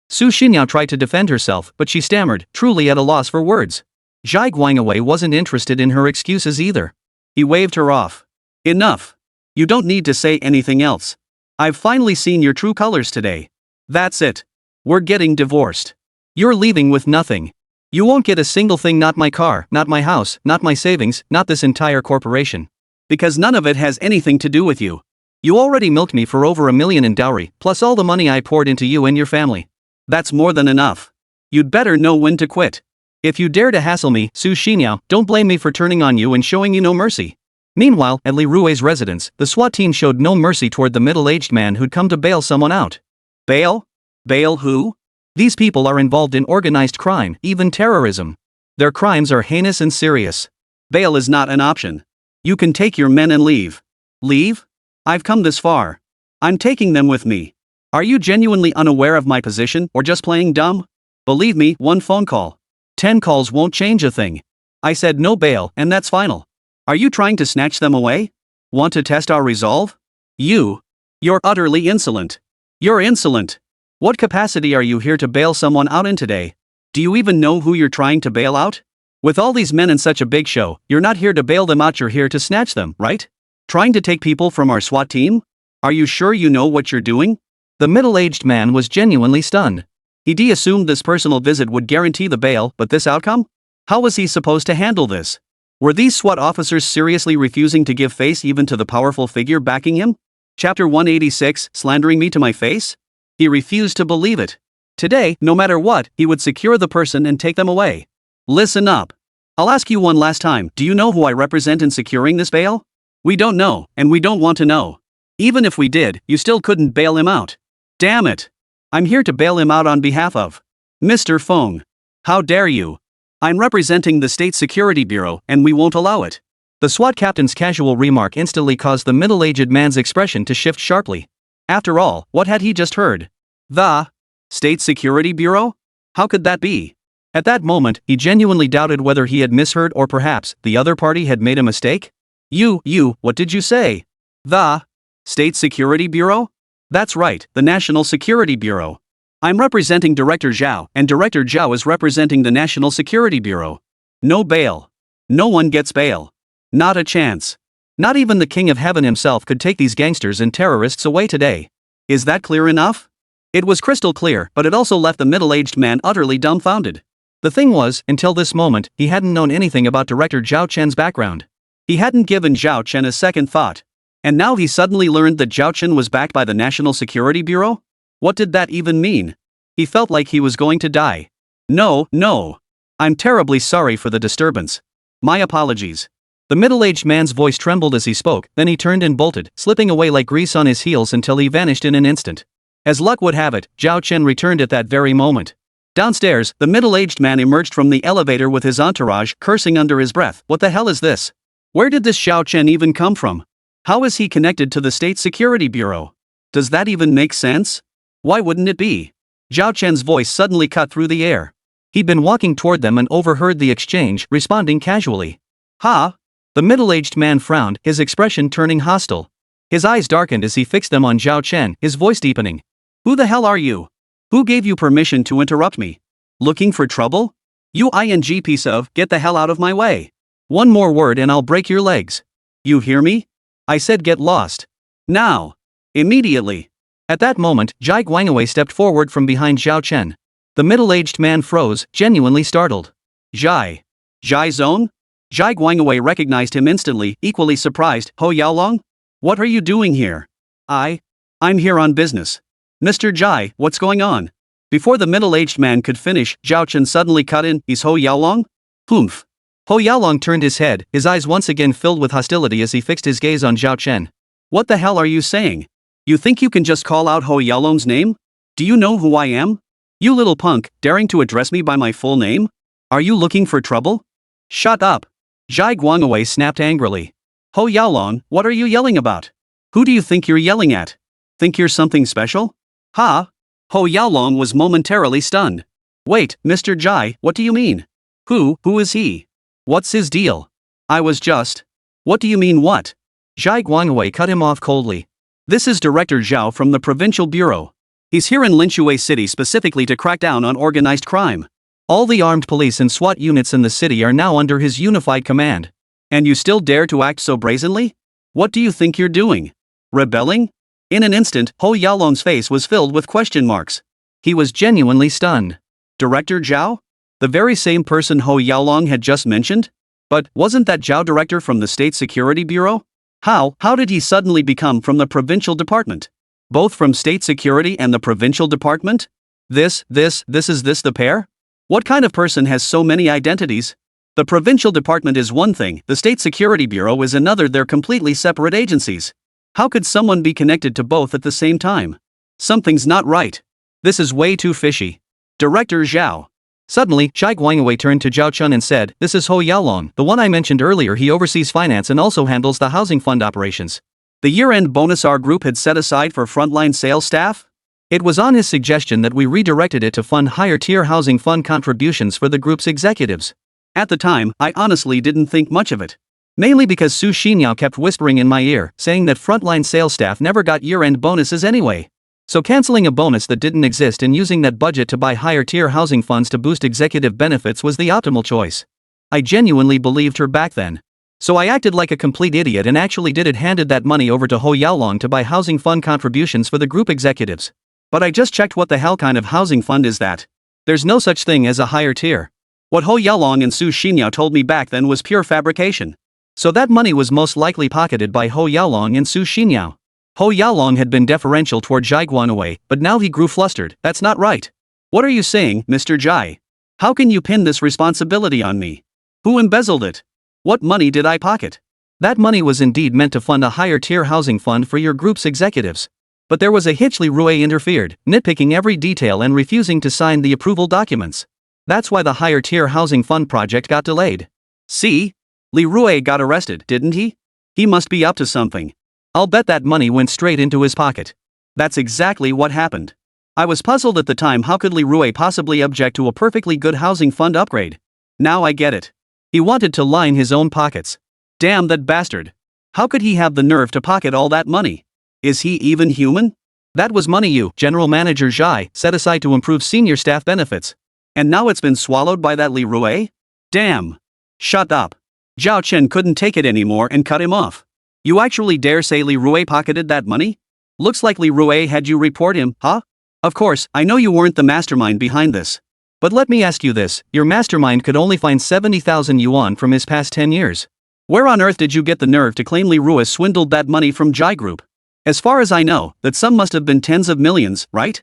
Su Xinyao tried to defend herself, but she stammered, truly at a loss for words. Zhai Guangwei wasn't interested in her excuses either. He waved her off. Enough. You don't need to say anything else. I've finally seen your true colors today. That's it. We're getting divorced. You're leaving with nothing. You won't get a single thing, not my car, not my house, not my savings, not this entire corporation. Because none of it has anything to do with you. You already milked me for over $1 million in dowry, plus all the money I poured into you and your family. That's more than enough. You'd better know when to quit. If you dare to hassle me, Su Xinyao, don't blame me for turning on you and showing you no mercy. Meanwhile, at Li Rui's residence, the SWAT team showed no mercy toward the middle-aged man who'd come to bail someone out. Bail? Bail who? These people are involved in organized crime, even terrorism. Their crimes are heinous and serious. Bail is not an option. You can take your men and leave. Leave? I've come this far. I'm taking them with me. Are you genuinely unaware of my position or just playing dumb? Believe me, one phone call. 10 calls won't change a thing. I said no bail, and that's final. Are you trying to snatch them away? Want to test our resolve? You're utterly insolent. You're insolent. What capacity are you here to bail someone out in today? Do you even know who you're trying to bail out? With all these men in such a big show, you're not here to bail them out, you're here to snatch them, right? Trying to take people from our SWAT team? Are you sure you know what you're doing? The middle-aged man was genuinely stunned. He'd assumed this personal visit would guarantee the bail, but this outcome? How was he supposed to handle this? Were these SWAT officers seriously refusing to give face even to the powerful figure backing him? Chapter 186, slandering me to my face? He refused to believe it. Today, no matter what, he would secure the person and take them away. Listen up. I'll ask you one last time, do you know who I represent in securing this bail? We don't know, and we don't want to know. Even if we did, you still couldn't bail him out. Damn it. I'm here to bail him out on behalf of Mr. Feng. How dare you? I'm representing the State Security Bureau, and we won't allow it. The SWAT captain's casual remark instantly caused the middle-aged man's expression to shift sharply. After all, what had he just heard? The State Security Bureau? How could that be? At that moment, he genuinely doubted whether he had misheard or perhaps the other party had made a mistake. What did you say? The State Security Bureau? That's right, the National Security Bureau. I'm representing Director Zhao, and Director Zhao is representing the National Security Bureau. No bail. No one gets bail. Not a chance. Not even the King of Heaven himself could take these gangsters and terrorists away today. Is that clear enough? It was crystal clear, but it also left the middle-aged man utterly dumbfounded. The thing was, until this moment, he hadn't known anything about Director Zhao Chen's background. He hadn't given Zhao Chen a second thought. And now he suddenly learned that Zhao Chen was backed by the National Security Bureau? What did that even mean? He felt like he was going to die. No. I'm terribly sorry for the disturbance. My apologies. The middle-aged man's voice trembled as he spoke, then he turned and bolted, slipping away like grease on his heels until he vanished in an instant. As luck would have it, Zhao Chen returned at that very moment. Downstairs, the middle-aged man emerged from the elevator with his entourage, cursing under his breath. What the hell is this? Where did this Zhao Chen even come from? How is he connected to the State Security Bureau? Does that even make sense? Why wouldn't it be? Zhao Chen's voice suddenly cut through the air. He'd been walking toward them and overheard the exchange, responding casually. Ha! The middle-aged man frowned, his expression turning hostile. His eyes darkened as he fixed them on Zhao Chen, his voice deepening. Who the hell are you? Who gave you permission to interrupt me? Looking for trouble? You piece of, get the hell out of my way. One more word and I'll break your legs. You hear me? I said get lost. Now. Immediately. At that moment, Zhai Guangwei stepped forward from behind Zhao Chen. The middle-aged man froze, genuinely startled. Zhai Zone? Zhai Guangwei recognized him instantly, equally surprised. Ho Yaolong? What are you doing here? I'm here on business. Mr. Zhai, what's going on? Before the middle-aged man could finish, Zhao Chen suddenly cut in. Is Ho Yaolong? Humph. Ho Yaolong turned his head, his eyes once again filled with hostility as he fixed his gaze on Zhao Chen. What the hell are you saying? You think you can just call out Ho Yaolong's name? Do you know who I am? You little punk, daring to address me by my full name? Are you looking for trouble? Shut up. Zhai Guangwei snapped angrily. Ho Yaolong, what are you yelling about? Who do you think you're yelling at? Think you're something special? Ha! Ho Yaolong was momentarily stunned. Wait, Mr. Zhai, what do you mean? Who is he? What's his deal? I was just. What do you mean what? Zhai Guangwei cut him off coldly. This is Director Zhao from the Provincial Bureau. He's here in Linshui City specifically to crack down on organized crime. All the armed police and SWAT units in the city are now under his unified command. And you still dare to act so brazenly? What do you think you're doing? Rebelling? In an instant, Ho Yaolong's face was filled with question marks. He was genuinely stunned. Director Zhao? The very same person Ho Yaolong had just mentioned? But wasn't that Zhao director from the State Security Bureau? How did he suddenly become from the provincial department? Both from State Security and the provincial department? Is this the pair? What kind of person has so many identities? The provincial department is one thing, the State Security Bureau is another. They're completely separate agencies. How could someone be connected to both at the same time? Something's not right. This is way too fishy. Director Zhao. Suddenly, Zhai Guangwei turned to Zhao Chen and said, "This is Ho Yaolong, the one I mentioned earlier. He oversees finance and also handles the housing fund operations. The year-end bonus our group had set aside for frontline sales staff? It was on his suggestion that we redirected it to fund higher-tier housing fund contributions for the group's executives. At the time, I honestly didn't think much of it. Mainly because Su Xinyao kept whispering in my ear, saying that frontline sales staff never got year-end bonuses anyway. So canceling a bonus that didn't exist and using that budget to buy higher-tier housing funds to boost executive benefits was the optimal choice. I genuinely believed her back then. So I acted like a complete idiot and actually handed that money over to Ho Yaolong to buy housing fund contributions for the group executives. But I just checked. What the hell kind of housing fund is that? There's no such thing as a higher tier. What Ho Yaolong and Su Xinyao told me back then was pure fabrication. So that money was most likely pocketed by Ho Yaolong and Su Xinyao. Ho Yaolong had been deferential toward Zhai Guangwei, but now he grew flustered. That's not right. What are you saying, Mr. Zhai? How can you pin this responsibility on me? Who embezzled it? What money did I pocket? That money was indeed meant to fund a higher-tier housing fund for your group's executives. But there was a hitch. Li Rui interfered, nitpicking every detail and refusing to sign the approval documents. That's why the higher-tier housing fund project got delayed. See? Li Rui got arrested, didn't he? He must be up to something. I'll bet that money went straight into his pocket. That's exactly what happened. I was puzzled at the time. How could Li Rui possibly object to a perfectly good housing fund upgrade? Now I get it. He wanted to line his own pockets. Damn that bastard. How could he have the nerve to pocket all that money? Is he even human? That was money you, General Manager Zhai, set aside to improve senior staff benefits. And now it's been swallowed by that Li Rui? Damn. Shut up. Zhao Chen couldn't take it anymore and cut him off. You actually dare say Li Rui pocketed that money? Looks like Li Rui had you report him, huh? Of course, I know you weren't the mastermind behind this. But let me ask you this, your mastermind could only find 70,000 yuan from his past 10 years. Where on earth did you get the nerve to claim Li Rui swindled that money from Zhai Group? As far as I know, that sum must have been tens of millions, right?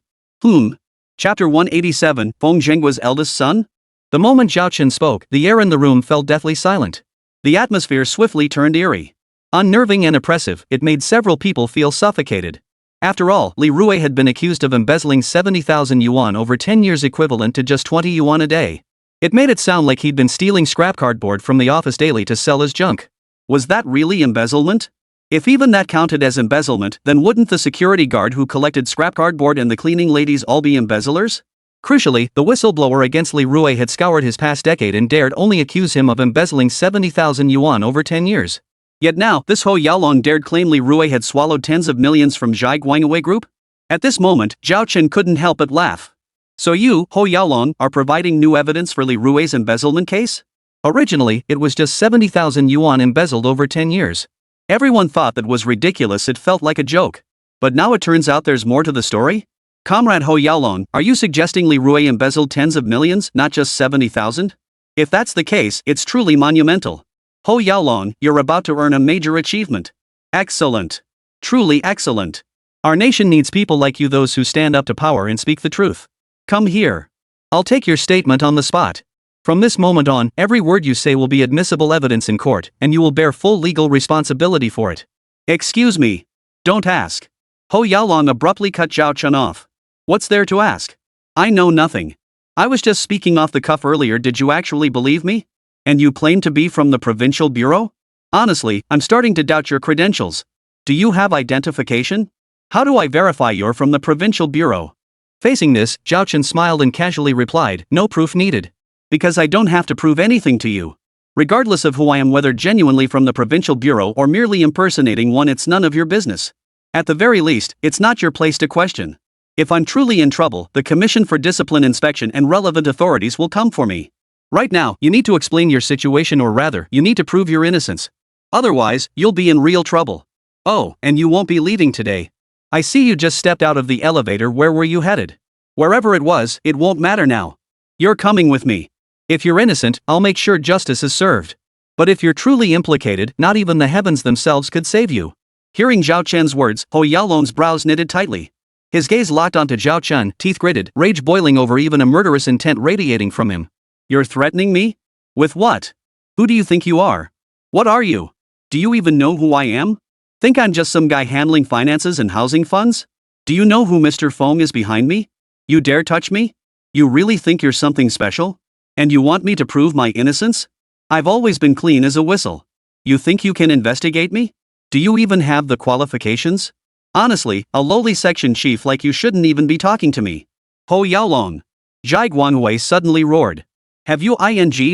Chapter 187, Feng Zhenghua's eldest son? The moment Zhao Chen spoke, the air in the room fell deathly silent. The atmosphere swiftly turned eerie. Unnerving and oppressive, it made several people feel suffocated. After all, Li Rui had been accused of embezzling 70,000 yuan over 10 years, equivalent to just 20 yuan a day. It made it sound like he'd been stealing scrap cardboard from the office daily to sell as junk. Was that really embezzlement? If even that counted as embezzlement, then wouldn't the security guard who collected scrap cardboard and the cleaning ladies all be embezzlers? Crucially, the whistleblower against Li Rui had scoured his past decade and dared only accuse him of embezzling 70,000 yuan over 10 years. Yet now, this Ho Yaolong dared claim Li Rui had swallowed tens of millions from Zhai Guangwei Group? At this moment, Zhao Chen couldn't help but laugh. So you, Ho Yaolong, are providing new evidence for Li Rui's embezzlement case? Originally, it was just 70,000 yuan embezzled over 10 years. Everyone thought that was ridiculous. It felt like a joke. But now it turns out there's more to the story? Comrade Ho Yaolong, are you suggesting Li Rui embezzled tens of millions, not just 70,000? If that's the case, it's truly monumental. Ho Yaolong, you're about to earn a major achievement. Excellent. Truly excellent. Our nation needs people like you, those who stand up to power and speak the truth. Come here. I'll take your statement on the spot. From this moment on, every word you say will be admissible evidence in court, and you will bear full legal responsibility for it. Excuse me. Don't ask. Ho Yaolong abruptly cut Zhao Chen off. What's there to ask? I know nothing. I was just speaking off the cuff earlier. Did you actually believe me? And you claim to be from the provincial bureau? Honestly, I'm starting to doubt your credentials. Do you have identification? How do I verify you're from the provincial bureau? Facing this, Zhao Chen smiled and casually replied, no proof needed. Because I don't have to prove anything to you. Regardless of who I am, whether genuinely from the provincial bureau or merely impersonating one, it's none of your business. At the very least, it's not your place to question. If I'm truly in trouble, the Commission for Discipline Inspection and relevant authorities will come for me. Right now, you need to explain your situation, or rather, you need to prove your innocence. Otherwise, you'll be in real trouble. Oh, and you won't be leaving today. I see you just stepped out of the elevator. Where were you headed? Wherever it was, it won't matter now. You're coming with me. If you're innocent, I'll make sure justice is served. But if you're truly implicated, not even the heavens themselves could save you. Hearing Zhao Chen's words, Ho Yaolong's brows knitted tightly. His gaze locked onto Zhao Chen, teeth gritted, rage boiling over, even a murderous intent radiating from him. You're threatening me? With what? Who do you think you are? What are you? Do you even know who I am? Think I'm just some guy handling finances and housing funds? Do you know who Mr. Feng is behind me? You dare touch me? You really think you're something special? And you want me to prove my innocence? I've always been clean as a whistle. You think you can investigate me? Do you even have the qualifications? Honestly, a lowly section chief like you shouldn't even be talking to me. Ho Yaolong. Zhai Guangwei suddenly roared. Have you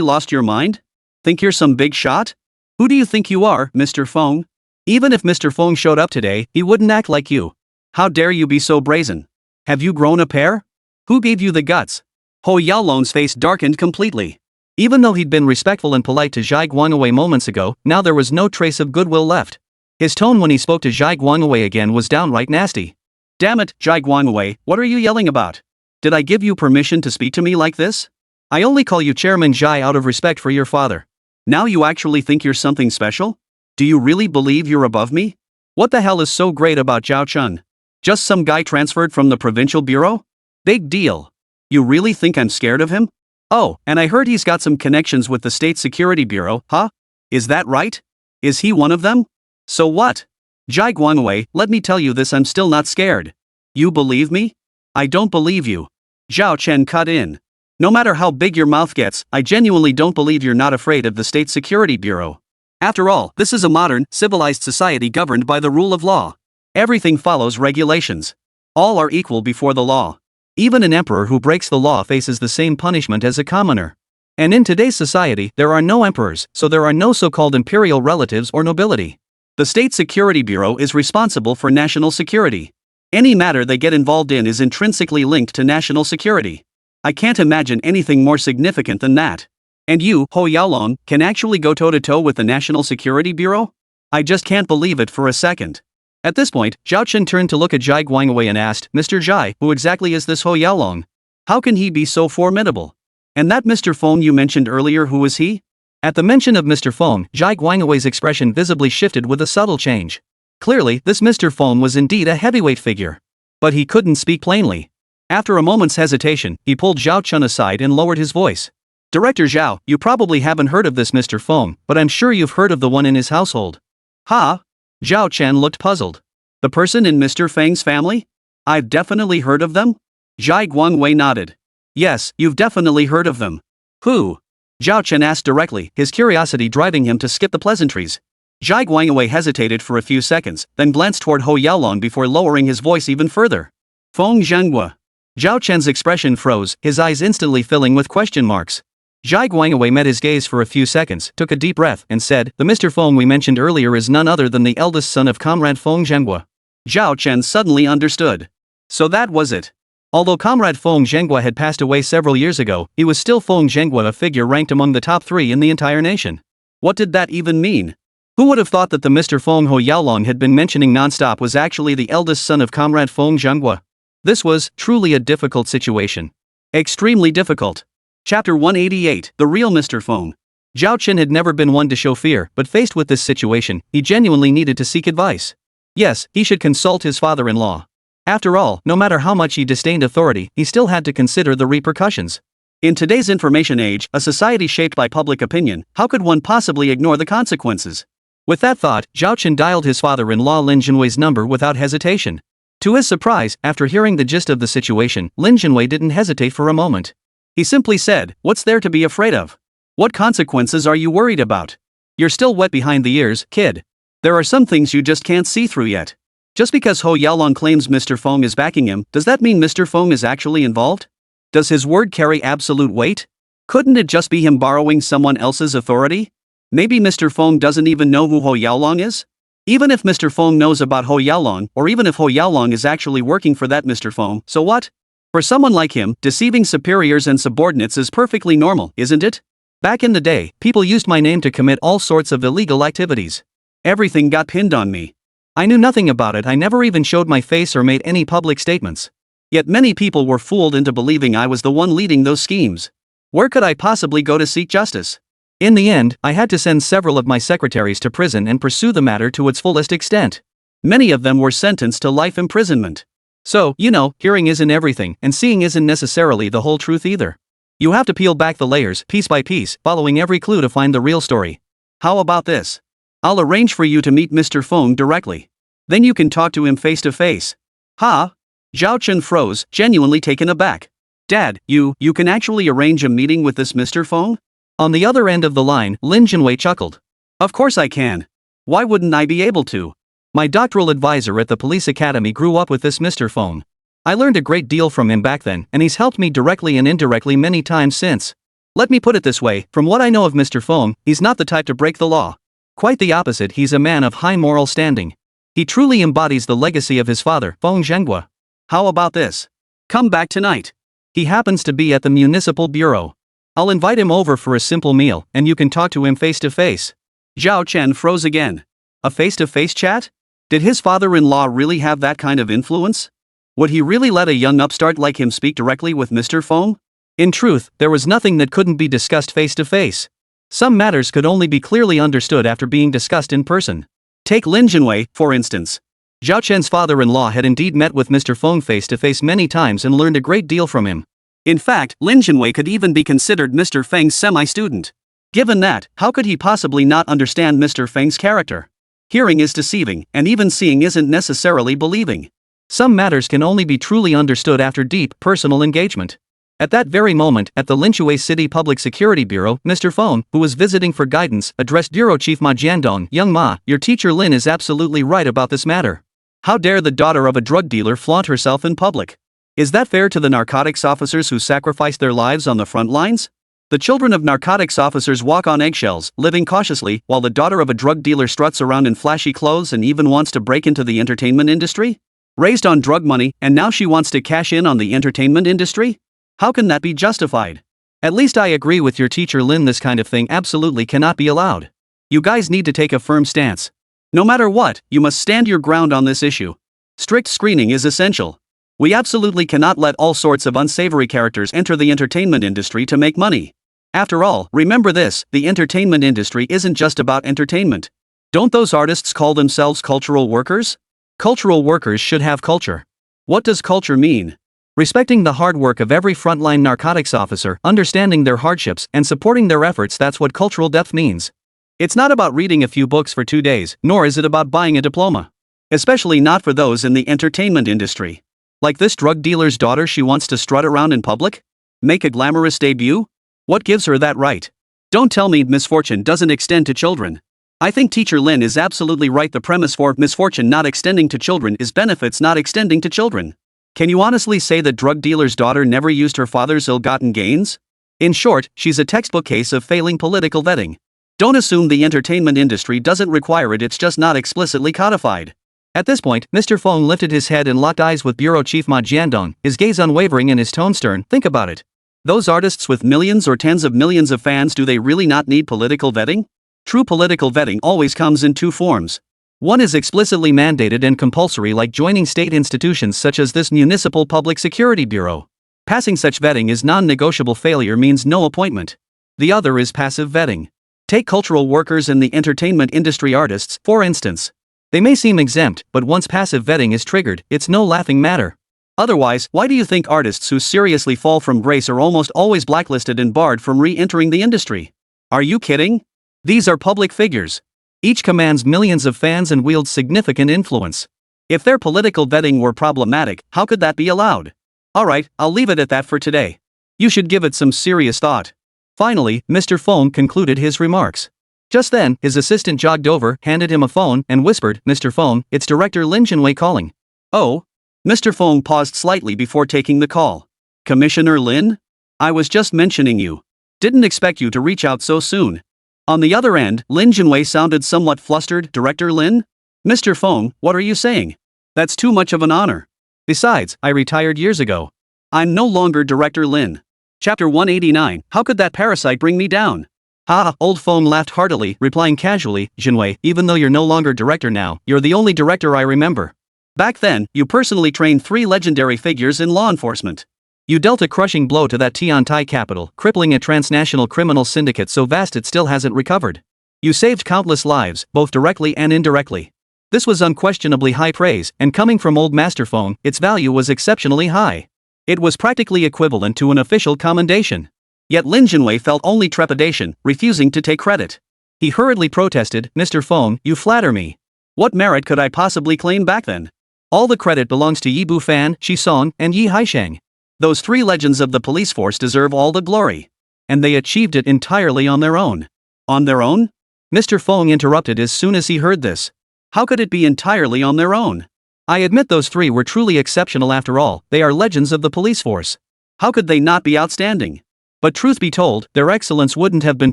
lost your mind? Think you're some big shot? Who do you think you are, Mr. Feng? Even if Mr. Feng showed up today, he wouldn't act like you. How dare you be so brazen? Have you grown a pair? Who gave you the guts? Ho Yaolong's face darkened completely. Even though he'd been respectful and polite to Zhai Guangwei moments ago, now there was no trace of goodwill left. His tone when he spoke to Zhai Guangwei again was downright nasty. Damn it, Zhai Guangwei, what are you yelling about? Did I give you permission to speak to me like this? I only call you Chairman Zhai out of respect for your father. Now you actually think you're something special? Do you really believe you're above me? What the hell is so great about Zhao Chen? Just some guy transferred from the provincial bureau? Big deal. You really think I'm scared of him? Oh, and I heard he's got some connections with the State Security Bureau, huh? Is that right? Is he one of them? So what? Zhai Guangwei, let me tell you this, I'm still not scared. You believe me? I don't believe you. Zhao Chen cut in. No matter how big your mouth gets, I genuinely don't believe you're not afraid of the State Security Bureau. After all, this is a modern, civilized society governed by the rule of law. Everything follows regulations. All are equal before the law. Even an emperor who breaks the law faces the same punishment as a commoner. And in today's society, there are no emperors, so there are no so-called imperial relatives or nobility. The State Security Bureau is responsible for national security. Any matter they get involved in is intrinsically linked to national security. I can't imagine anything more significant than that. And you, Ho Yaolong, can actually go toe-to-toe with the National Security Bureau? I just can't believe it for a second. At this point, Zhao Chen turned to look at Zhai Guangwei and asked, Mr. Zhai, who exactly is this Ho Yaolong? How can he be so formidable? And that Mr. Feng you mentioned earlier, who is he? At the mention of Mr. Feng, Zhai Guangwei's expression visibly shifted with a subtle change. Clearly, this Mr. Feng was indeed a heavyweight figure. But he couldn't speak plainly. After a moment's hesitation, he pulled Zhao Chen aside and lowered his voice. Director Zhao, you probably haven't heard of this Mr. Feng, but I'm sure you've heard of the one in his household. Huh? Zhao Chen looked puzzled. The person in Mr. Feng's family? I've definitely heard of them? Zhai Guangwei nodded. Yes, you've definitely heard of them. Who? Zhao Chen asked directly, his curiosity driving him to skip the pleasantries. Zhai Guangwei hesitated for a few seconds, then glanced toward Ho Yaolong before lowering his voice even further. Feng Zhenghua. Zhao Chen's expression froze, his eyes instantly filling with question marks. Zhai Guangwei met his gaze for a few seconds, took a deep breath, and said, the Mr. Feng we mentioned earlier is none other than the eldest son of Comrade Feng Zhenghua. Zhao Chen suddenly understood. So that was it. Although Comrade Feng Zhenghua had passed away several years ago, he was still Feng Zhenghua, a figure ranked among the top 3 in the entire nation. What did that even mean? Who would have thought that the Mr. Feng Ho Yaolong had been mentioning non-stop was actually the eldest son of Comrade Feng Zhenghua? This was truly a difficult situation. Extremely difficult. Chapter 188, The Real Mr. Feng. Zhao Chen had never been one to show fear, but faced with this situation, he genuinely needed to seek advice. Yes, he should consult his father-in-law. After all, no matter how much he disdained authority, he still had to consider the repercussions. In today's information age, a society shaped by public opinion, how could one possibly ignore the consequences? With that thought, Zhao Chen dialed his father-in-law Lin Jinwei's number without hesitation. To his surprise, after hearing the gist of the situation, Lin Jinwei didn't hesitate for a moment. He simply said, what's there to be afraid of? What consequences are you worried about? You're still wet behind the ears, kid. There are some things you just can't see through yet. Just because Ho Yaolong claims Mr. Feng is backing him, does that mean Mr. Feng is actually involved? Does his word carry absolute weight? Couldn't it just be him borrowing someone else's authority? Maybe Mr. Feng doesn't even know who Ho Yaolong is? Even if Mr. Feng knows about Ho Yaolong, or even if Ho Yaolong is actually working for that Mr. Feng, so what? For someone like him, deceiving superiors and subordinates is perfectly normal, isn't it? Back in the day, people used my name to commit all sorts of illegal activities. Everything got pinned on me. I knew nothing about it. I never even showed my face or made any public statements. Yet many people were fooled into believing I was the one leading those schemes. Where could I possibly go to seek justice? In the end, I had to send several of my secretaries to prison and pursue the matter to its fullest extent. Many of them were sentenced to life imprisonment. So, hearing isn't everything, and seeing isn't necessarily the whole truth either. You have to peel back the layers, piece by piece, following every clue to find the real story. How about this? I'll arrange for you to meet Mr. Feng directly. Then you can talk to him face to face. Ha? Zhao Chen froze, genuinely taken aback. Dad, you can actually arrange a meeting with this Mr. Feng? On the other end of the line, Lin Jinwei chuckled. Of course I can. Why wouldn't I be able to? My doctoral advisor at the police academy grew up with this Mr. Feng. I learned a great deal from him back then, and he's helped me directly and indirectly many times since. Let me put it this way, from what I know of Mr. Feng, he's not the type to break the law. Quite the opposite, he's a man of high moral standing. He truly embodies the legacy of his father, Feng Zhenghua. How about this? Come back tonight. He happens to be at the municipal bureau. I'll invite him over for a simple meal, and you can talk to him face to face. Zhao Chen froze again. A face-to-face chat? Did his father-in-law really have that kind of influence? Would he really let a young upstart like him speak directly with Mr. Feng? In truth, there was nothing that couldn't be discussed face to face. Some matters could only be clearly understood after being discussed in person. Take Lin Jinwei, for instance. Zhao Chen's father-in-law had indeed met with Mr. Feng face to face many times and learned a great deal from him. In fact, Lin Jinwei could even be considered Mr. Feng's semi-student. Given that, how could he possibly not understand Mr. Feng's character? Hearing is deceiving, and even seeing isn't necessarily believing. Some matters can only be truly understood after deep, personal engagement. At that very moment, at the Linchui City Public Security Bureau, Mr. Feng, who was visiting for guidance, addressed Bureau Chief Ma Jiandong. Young Ma, your teacher Lin is absolutely right about this matter. How dare the daughter of a drug dealer flaunt herself in public? Is that fair to the narcotics officers who sacrificed their lives on the front lines? The children of narcotics officers walk on eggshells, living cautiously, while the daughter of a drug dealer struts around in flashy clothes and even wants to break into the entertainment industry? Raised on drug money, and now she wants to cash in on the entertainment industry? How can that be justified? At least I agree with your teacher Lin, this kind of thing absolutely cannot be allowed. You guys need to take a firm stance. No matter what, you must stand your ground on this issue. Strict screening is essential. We absolutely cannot let all sorts of unsavory characters enter the entertainment industry to make money. After all, remember this, the entertainment industry isn't just about entertainment. Don't those artists call themselves cultural workers? Cultural workers should have culture. What does culture mean? Respecting the hard work of every frontline narcotics officer, understanding their hardships, and supporting their efforts. That's what cultural depth means. It's not about reading a few books for 2 days, nor is it about buying a diploma. Especially not for those in the entertainment industry. Like this drug dealer's daughter, she wants to strut around in public? Make a glamorous debut? What gives her that right? Don't tell me misfortune doesn't extend to children. I think teacher Lin is absolutely right. The premise for misfortune not extending to children is benefits not extending to children. Can you honestly say that drug dealer's daughter never used her father's ill-gotten gains? In short, she's a textbook case of failing political vetting. Don't assume the entertainment industry doesn't require it, it's just not explicitly codified. At this point, Mr. Feng lifted his head and locked eyes with Bureau Chief Ma Jiandong, his gaze unwavering and his tone stern. Think about it. Those artists with millions or tens of millions of fans, do they really not need political vetting? True political vetting always comes in two forms. One is explicitly mandated and compulsory, like joining state institutions such as this Municipal Public Security Bureau. Passing such vetting is non-negotiable. Failure means no appointment. The other is passive vetting. Take cultural workers and the entertainment industry artists, for instance. They may seem exempt, but once passive vetting is triggered, it's no laughing matter. Otherwise, why do you think artists who seriously fall from grace are almost always blacklisted and barred from re-entering the industry? Are you kidding? These are public figures. Each commands millions of fans and wields significant influence. If their political vetting were problematic, how could that be allowed? Alright, I'll leave it at that for today. You should give it some serious thought. Finally, Mr. Feng concluded his remarks. Just then, his assistant jogged over, handed him a phone, and whispered, "Mr. Feng, it's Director Lin Jinwei calling." Oh? Mr. Feng paused slightly before taking the call. Commissioner Lin? I was just mentioning you. Didn't expect you to reach out so soon. On the other end, Lin Jinwei sounded somewhat flustered. Director Lin? Mr. Feng, what are you saying? That's too much of an honor. Besides, I retired years ago. I'm no longer Director Lin. Chapter 189, how could that parasite bring me down? Ha, old Feng laughed heartily, replying casually, Jinwei, even though you're no longer director now, you're the only director I remember. Back then, you personally trained 3 legendary figures in law enforcement. You dealt a crushing blow to that Tiantai capital, crippling a transnational criminal syndicate so vast it still hasn't recovered. You saved countless lives, both directly and indirectly. This was unquestionably high praise, and coming from old Master Feng, its value was exceptionally high. It was practically equivalent to an official commendation. Yet Lin Jinwei felt only trepidation, refusing to take credit. He hurriedly protested, Mr. Feng, you flatter me. What merit could I possibly claim back then? All the credit belongs to Yi Bufan, Shi Song, and Yi Haisheng. Those 3 legends of the police force deserve all the glory. And they achieved it entirely on their own. On their own? Mr. Feng interrupted as soon as he heard this. How could it be entirely on their own? I admit those 3 were truly exceptional after all, they are legends of the police force. How could they not be outstanding? But truth be told, their excellence wouldn't have been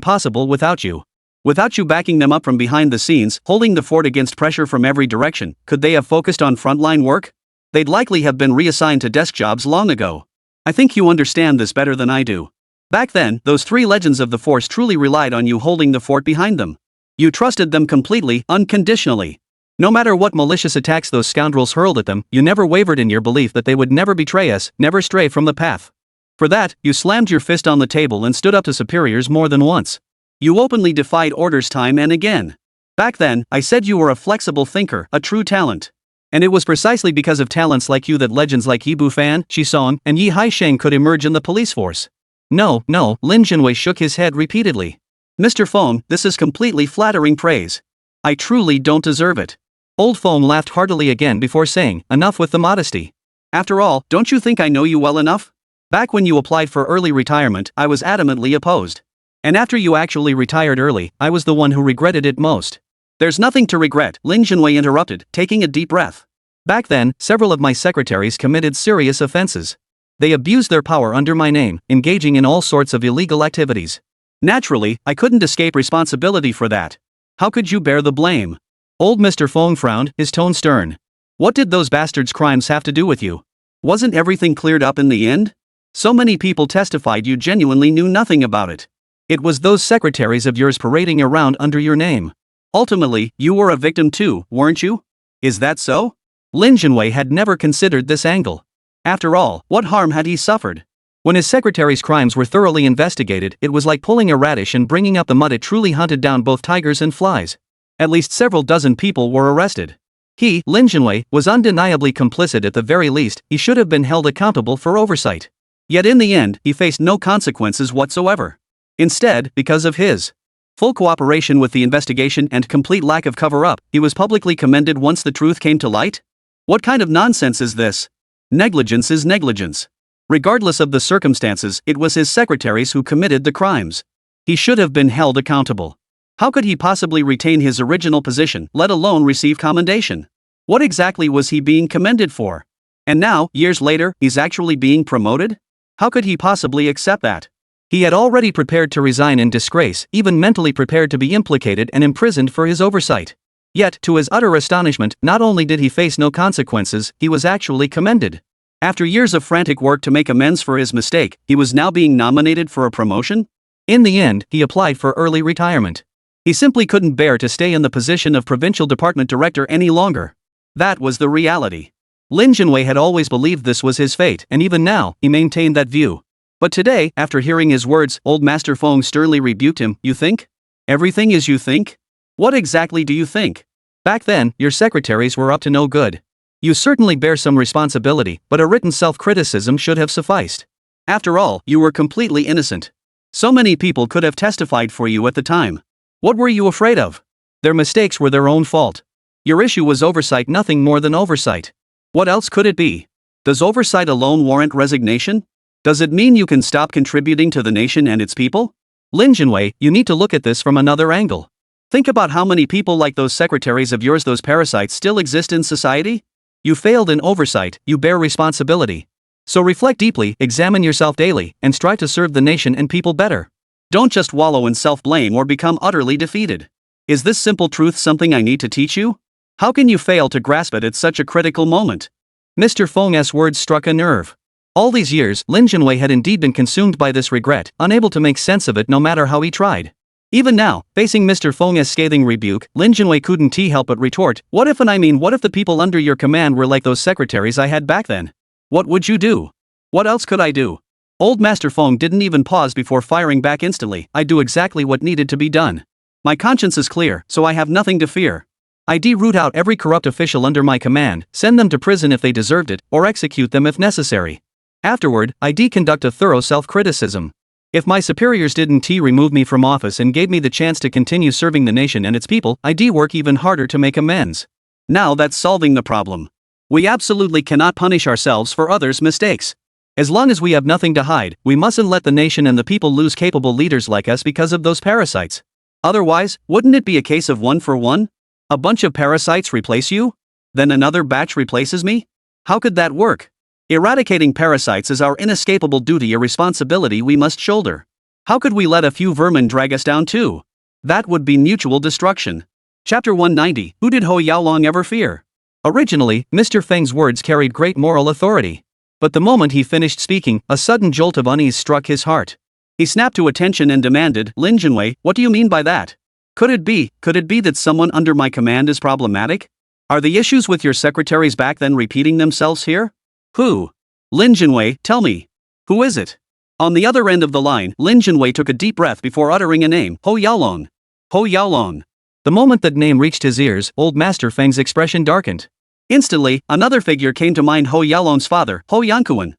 possible without you. Without you backing them up from behind the scenes, holding the fort against pressure from every direction, could they have focused on frontline work? They'd likely have been reassigned to desk jobs long ago. I think you understand this better than I do. Back then, those 3 legends of the force truly relied on you holding the fort behind them. You trusted them completely, unconditionally. No matter what malicious attacks those scoundrels hurled at them, you never wavered in your belief that they would never betray us, never stray from the path. For that, you slammed your fist on the table and stood up to superiors more than once. You openly defied orders time and again. Back then, I said you were a flexible thinker, a true talent. And it was precisely because of talents like you that legends like Yi Bufan, Shi Song, and Yi Haisheng could emerge in the police force. No, Lin Jinwei shook his head repeatedly. Mr. Feng, this is completely flattering praise. I truly don't deserve it. Old Feng laughed heartily again before saying, enough with the modesty. After all, don't you think I know you well enough? Back when you applied for early retirement, I was adamantly opposed. And after you actually retired early, I was the one who regretted it most. There's nothing to regret, Lin Jinwei interrupted, taking a deep breath. Back then, several of my secretaries committed serious offenses. They abused their power under my name, engaging in all sorts of illegal activities. Naturally, I couldn't escape responsibility for that. How could you bear the blame? Old Mr. Feng frowned, his tone stern. What did those bastards' crimes have to do with you? Wasn't everything cleared up in the end? So many people testified you genuinely knew nothing about it. It was those secretaries of yours parading around under your name. Ultimately, you were a victim too, weren't you? Is that so? Lin Jinwei had never considered this angle. After all, what harm had he suffered? When his secretary's crimes were thoroughly investigated, it was like pulling a radish and bringing up the mud. It truly hunted down both tigers and flies. At least several dozen people were arrested. He, Lin Jinwei, was undeniably complicit. At the very least, he should have been held accountable for oversight. Yet in the end, he faced no consequences whatsoever. Instead, because of his full cooperation with the investigation and complete lack of cover-up, he was publicly commended once the truth came to light? What kind of nonsense is this? Negligence is negligence. Regardless of the circumstances, it was his secretaries who committed the crimes. He should have been held accountable. How could he possibly retain his original position, let alone receive commendation? What exactly was he being commended for? And now, years later, he's actually being promoted? How could he possibly accept that? He had already prepared to resign in disgrace, even mentally prepared to be implicated and imprisoned for his oversight. Yet, to his utter astonishment, not only did he face no consequences, he was actually commended. After years of frantic work to make amends for his mistake, he was now being nominated for a promotion? In the end, he applied for early retirement. He simply couldn't bear to stay in the position of provincial department director any longer. That was the reality. Lin Jinwei had always believed this was his fate, and even now, he maintained that view. But today, after hearing his words, old Master Feng sternly rebuked him. You think? Everything is you think? What exactly do you think? Back then, your secretaries were up to no good. You certainly bear some responsibility, but a written self-criticism should have sufficed. After all, you were completely innocent. So many people could have testified for you at the time. What were you afraid of? Their mistakes were their own fault. Your issue was oversight, nothing more than oversight. What else could it be? Does oversight alone warrant resignation? Does it mean you can stop contributing to the nation and its people? Lin Jinwei, you need to look at this from another angle. Think about how many people like those secretaries of yours, those parasites, still exist in society? You failed in oversight, you bear responsibility. So reflect deeply, examine yourself daily, and strive to serve the nation and people better. Don't just wallow in self-blame or become utterly defeated. Is this simple truth something I need to teach you? How can you fail to grasp it at such a critical moment? Mr. Feng's words struck a nerve. All these years, Lin Junwei had indeed been consumed by this regret, unable to make sense of it no matter how he tried. Even now, facing Mr. Feng's scathing rebuke, Lin Junwei couldn't help but retort, what if the people under your command were like those secretaries I had back then? What would you do? What else could I do? Old Master Feng didn't even pause before firing back instantly, I'd do exactly what needed to be done. My conscience is clear, so I have nothing to fear. I'd root out every corrupt official under my command, send them to prison if they deserved it, or execute them if necessary. Afterward, I'd conduct a thorough self-criticism. If my superiors didn't remove me from office and gave me the chance to continue serving the nation and its people, I'd work even harder to make amends. Now that's solving the problem. We absolutely cannot punish ourselves for others' mistakes. As long as we have nothing to hide, we mustn't let the nation and the people lose capable leaders like us because of those parasites. Otherwise, wouldn't it be a case of 1 for 1? A bunch of parasites replace you? Then another batch replaces me? How could that work? Eradicating parasites is our inescapable duty, a responsibility we must shoulder. How could we let a few vermin drag us down too? That would be mutual destruction. Chapter 190, Who did Ho Yaolong ever fear? Originally, Mr. Feng's words carried great moral authority. But the moment he finished speaking, a sudden jolt of unease struck his heart. He snapped to attention and demanded, Lin Junwei, what do you mean by that? Could it be that someone under my command is problematic? Are the issues with your secretaries back then repeating themselves here? Who? Lin Junwei, tell me. Who is it? On the other end of the line, Lin Junwei took a deep breath before uttering a name, Ho Yaolong. Ho Yaolong. The moment that name reached his ears, old Master Feng's expression darkened. Instantly, another figure came to mind, Ho Yaolong's father, Ho Yankuan.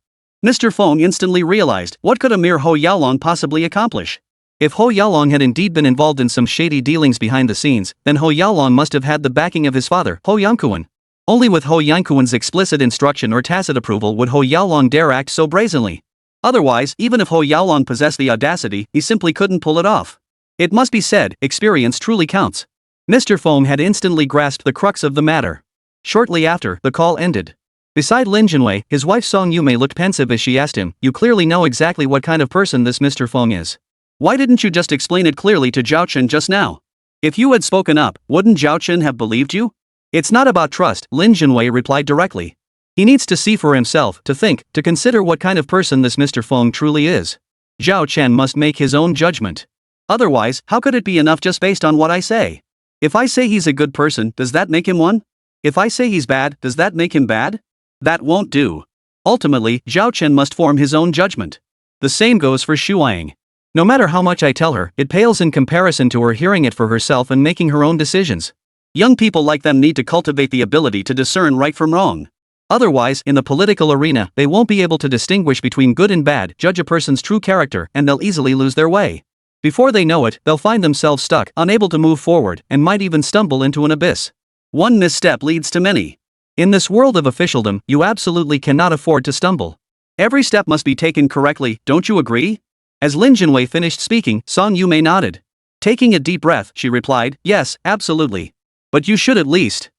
Mr. Feng instantly realized, what could a mere Ho Yaolong possibly accomplish? If Ho Yaolong had indeed been involved in some shady dealings behind the scenes, then Ho Yaolong must have had the backing of his father, Ho Yankuan. Only with Ho Yankuan's explicit instruction or tacit approval would Ho Yaolong dare act so brazenly. Otherwise, even if Ho Yaolong possessed the audacity, he simply couldn't pull it off. It must be said, experience truly counts. Mr. Feng had instantly grasped the crux of the matter. Shortly after, the call ended. Beside Lin Junwei, his wife Song Yumei looked pensive as she asked him, you clearly know exactly what kind of person this Mr. Feng is. Why didn't you just explain it clearly to Zhao Chen just now? If you had spoken up, wouldn't Zhao Chen have believed you? It's not about trust, Lin Junwei replied directly. He needs to see for himself, to think, to consider what kind of person this Mr. Feng truly is. Zhao Chen must make his own judgment. Otherwise, how could it be enough just based on what I say? If I say he's a good person, does that make him one? If I say he's bad, does that make him bad? That won't do. Ultimately, Zhao Chen must form his own judgment. The same goes for Shuang. No matter how much I tell her, it pales in comparison to her hearing it for herself and making her own decisions. Young people like them need to cultivate the ability to discern right from wrong. Otherwise, in the political arena, they won't be able to distinguish between good and bad, judge a person's true character, and they'll easily lose their way. Before they know it, they'll find themselves stuck, unable to move forward, and might even stumble into an abyss. One misstep leads to many. In this world of officialdom, you absolutely cannot afford to stumble. Every step must be taken correctly, don't you agree? As Lin Junwei finished speaking, Song Yumei nodded. Taking a deep breath, she replied, yes, absolutely. But you should at least.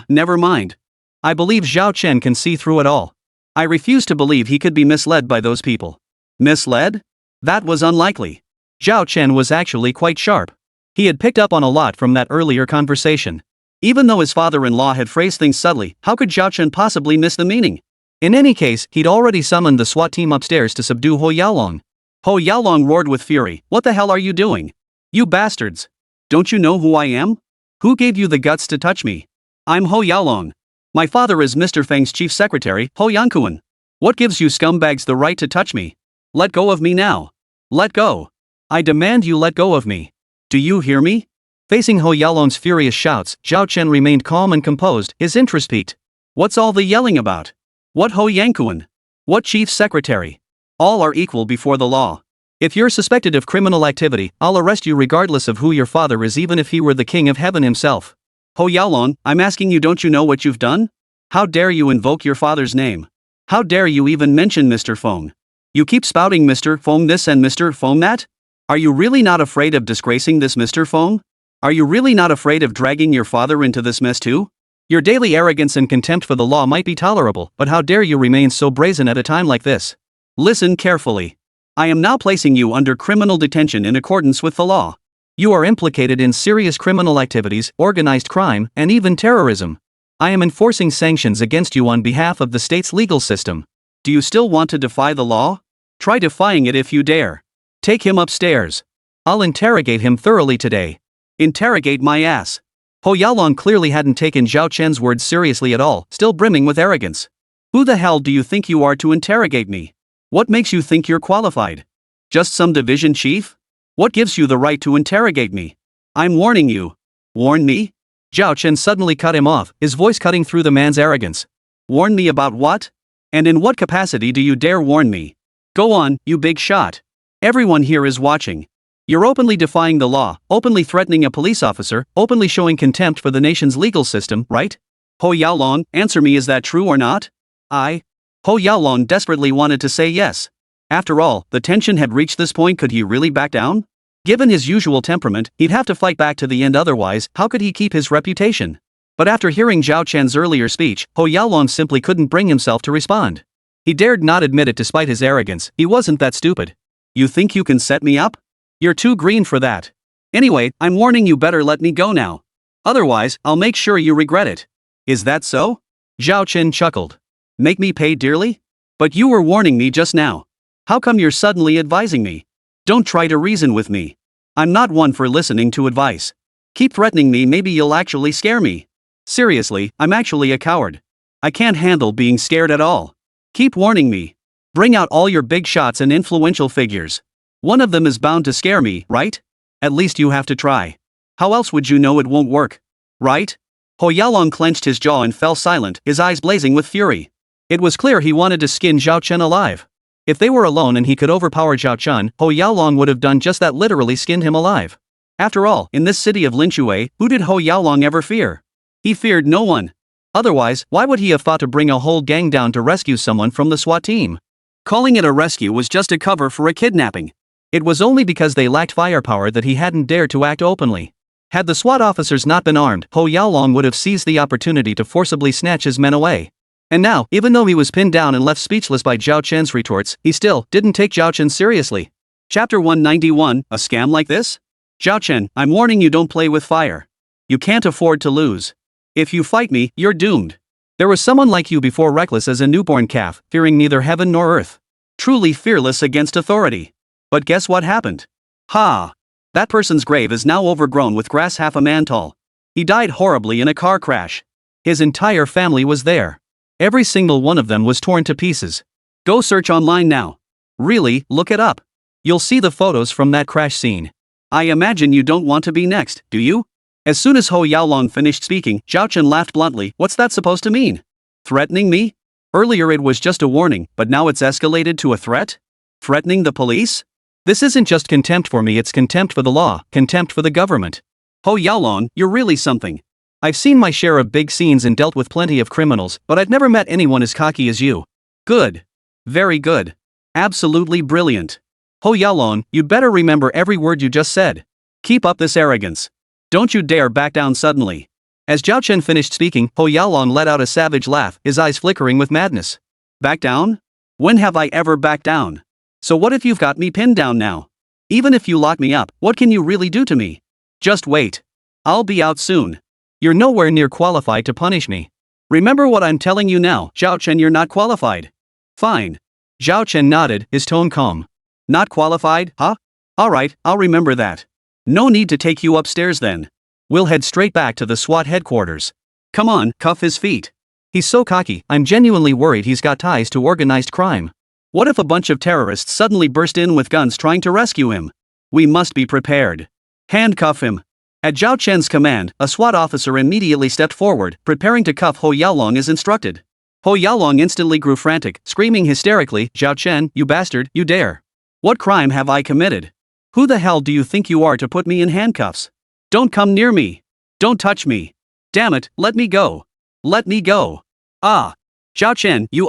Never mind. I believe Zhao Chen can see through it all. I refuse to believe he could be misled by those people. Misled? That was unlikely. Zhao Chen was actually quite sharp. He had picked up on a lot from that earlier conversation. Even though his father-in-law had phrased things subtly, how could Zhao Chen possibly miss the meaning? In any case, he'd already summoned the SWAT team upstairs to subdue Ho Yaolong. Ho Yaolong roared with fury, what the hell are you doing? You bastards! Don't you know who I am? Who gave you the guts to touch me? I'm Ho Yaolong. My father is Mr. Feng's chief secretary, Ho Yankuan. What gives you scumbags the right to touch me? Let go of me now. Let go. I demand you let go of me. Do you hear me? Facing Ho Yaolong's furious shouts, Zhao Chen remained calm and composed, his interest piqued. What's all the yelling about? What Ho Yankuan? What chief secretary? All are equal before the law. If you're suspected of criminal activity, I'll arrest you regardless of who your father is, even if he were the king of heaven himself. Ho Yaolong, I'm asking you, don't you know what you've done? How dare you invoke your father's name? How dare you even mention Mr. Feng? You keep spouting Mr. Feng this and Mr. Feng that? Are you really not afraid of disgracing this Mr. Feng? Are you really not afraid of dragging your father into this mess too? Your daily arrogance and contempt for the law might be tolerable, but how dare you remain so brazen at a time like this? Listen carefully. I am now placing you under criminal detention in accordance with the law. You are implicated in serious criminal activities, organized crime, and even terrorism. I am enforcing sanctions against you on behalf of the state's legal system. Do you still want to defy the law? Try defying it if you dare. Take him upstairs. I'll interrogate him thoroughly today. Interrogate my ass. Ho Yaolong clearly hadn't taken Zhao Chen's words seriously at all, still brimming with arrogance. Who the hell do you think you are to interrogate me? What makes you think you're qualified? Just some division chief? What gives you the right to interrogate me? I'm warning you. Warn me? Zhao Chen suddenly cut him off, his voice cutting through the man's arrogance. Warn me about what? And in what capacity do you dare warn me? Go on, you big shot. Everyone here is watching. You're openly defying the law, openly threatening a police officer, openly showing contempt for the nation's legal system, right? Ho Yaolong, answer me, is that true or not? Ho Yaolong desperately wanted to say yes. After all, the tension had reached this point. Could he really back down? Given his usual temperament, he'd have to fight back to the end, otherwise, how could he keep his reputation? But after hearing Zhao Chen's earlier speech, Ho Yaolong simply couldn't bring himself to respond. He dared not admit it despite his arrogance. He wasn't that stupid. You think you can set me up? You're too green for that. Anyway, I'm warning you, better let me go now. Otherwise, I'll make sure you regret it. Is that so? Zhao Chen chuckled. Make me pay dearly? But you were warning me just now. How come you're suddenly advising me? Don't try to reason with me. I'm not one for listening to advice. Keep threatening me, maybe you'll actually scare me. Seriously, I'm actually a coward. I can't handle being scared at all. Keep warning me. Bring out all your big shots and influential figures. One of them is bound to scare me, right? At least you have to try. How else would you know it won't work? Right? Ho Yaolong clenched his jaw and fell silent, his eyes blazing with fury. It was clear he wanted to skin Zhao Chen alive. If they were alone and he could overpower Zhao Chen, Ho Yaolong would have done just that, literally skinned him alive. After all, in this city of Linshui, who did Ho Yaolong ever fear? He feared no one. Otherwise, why would he have thought to bring a whole gang down to rescue someone from the SWAT team? Calling it a rescue was just a cover for a kidnapping. It was only because they lacked firepower that he hadn't dared to act openly. Had the SWAT officers not been armed, Ho Yaolong would have seized the opportunity to forcibly snatch his men away. And now, even though he was pinned down and left speechless by Zhao Chen's retorts, he still didn't take Zhao Chen seriously. Chapter 191, a scam like this? Zhao Chen, I'm warning you, don't play with fire. You can't afford to lose. If you fight me, you're doomed. There was someone like you before, reckless as a newborn calf, fearing neither heaven nor earth. Truly fearless against authority. But guess what happened? Ha! That person's grave is now overgrown with grass half a man tall. He died horribly in a car crash. His entire family was there. Every single one of them was torn to pieces. Go search online now. Really, look it up. You'll see the photos from that crash scene. I imagine you don't want to be next, do you? As soon as Ho Yaolong finished speaking, Zhao Chen laughed bluntly. What's that supposed to mean? Threatening me? Earlier it was just a warning, but now it's escalated to a threat? Threatening the police? This isn't just contempt for me, it's contempt for the law, contempt for the government. Ho Yaolong, you're really something. I've seen my share of big scenes and dealt with plenty of criminals, but I've never met anyone as cocky as you. Good. Very good. Absolutely brilliant. Ho Yaolong, you'd better remember every word you just said. Keep up this arrogance. Don't you dare back down suddenly. As Zhao Chen finished speaking, Ho Yaolong let out a savage laugh, his eyes flickering with madness. Back down? When have I ever backed down? So what if you've got me pinned down now? Even if you lock me up, what can you really do to me? Just wait. I'll be out soon. You're nowhere near qualified to punish me. Remember what I'm telling you now, Zhao Chen, you're not qualified. Fine. Zhao Chen nodded, his tone calm. Not qualified, huh? Alright, I'll remember that. No need to take you upstairs then. We'll head straight back to the SWAT headquarters. Come on, cuff his feet. He's so cocky, I'm genuinely worried he's got ties to organized crime. What if a bunch of terrorists suddenly burst in with guns trying to rescue him? We must be prepared. Handcuff him. At Zhao Chen's command, a SWAT officer immediately stepped forward, preparing to cuff Ho Yaolong as instructed. Ho Yaolong instantly grew frantic, screaming hysterically, Zhao Chen, you bastard, you dare. What crime have I committed? Who the hell do you think you are to put me in handcuffs? Don't come near me. Don't touch me. Damn it, let me go. Let me go. Ah. Zhao Chen, you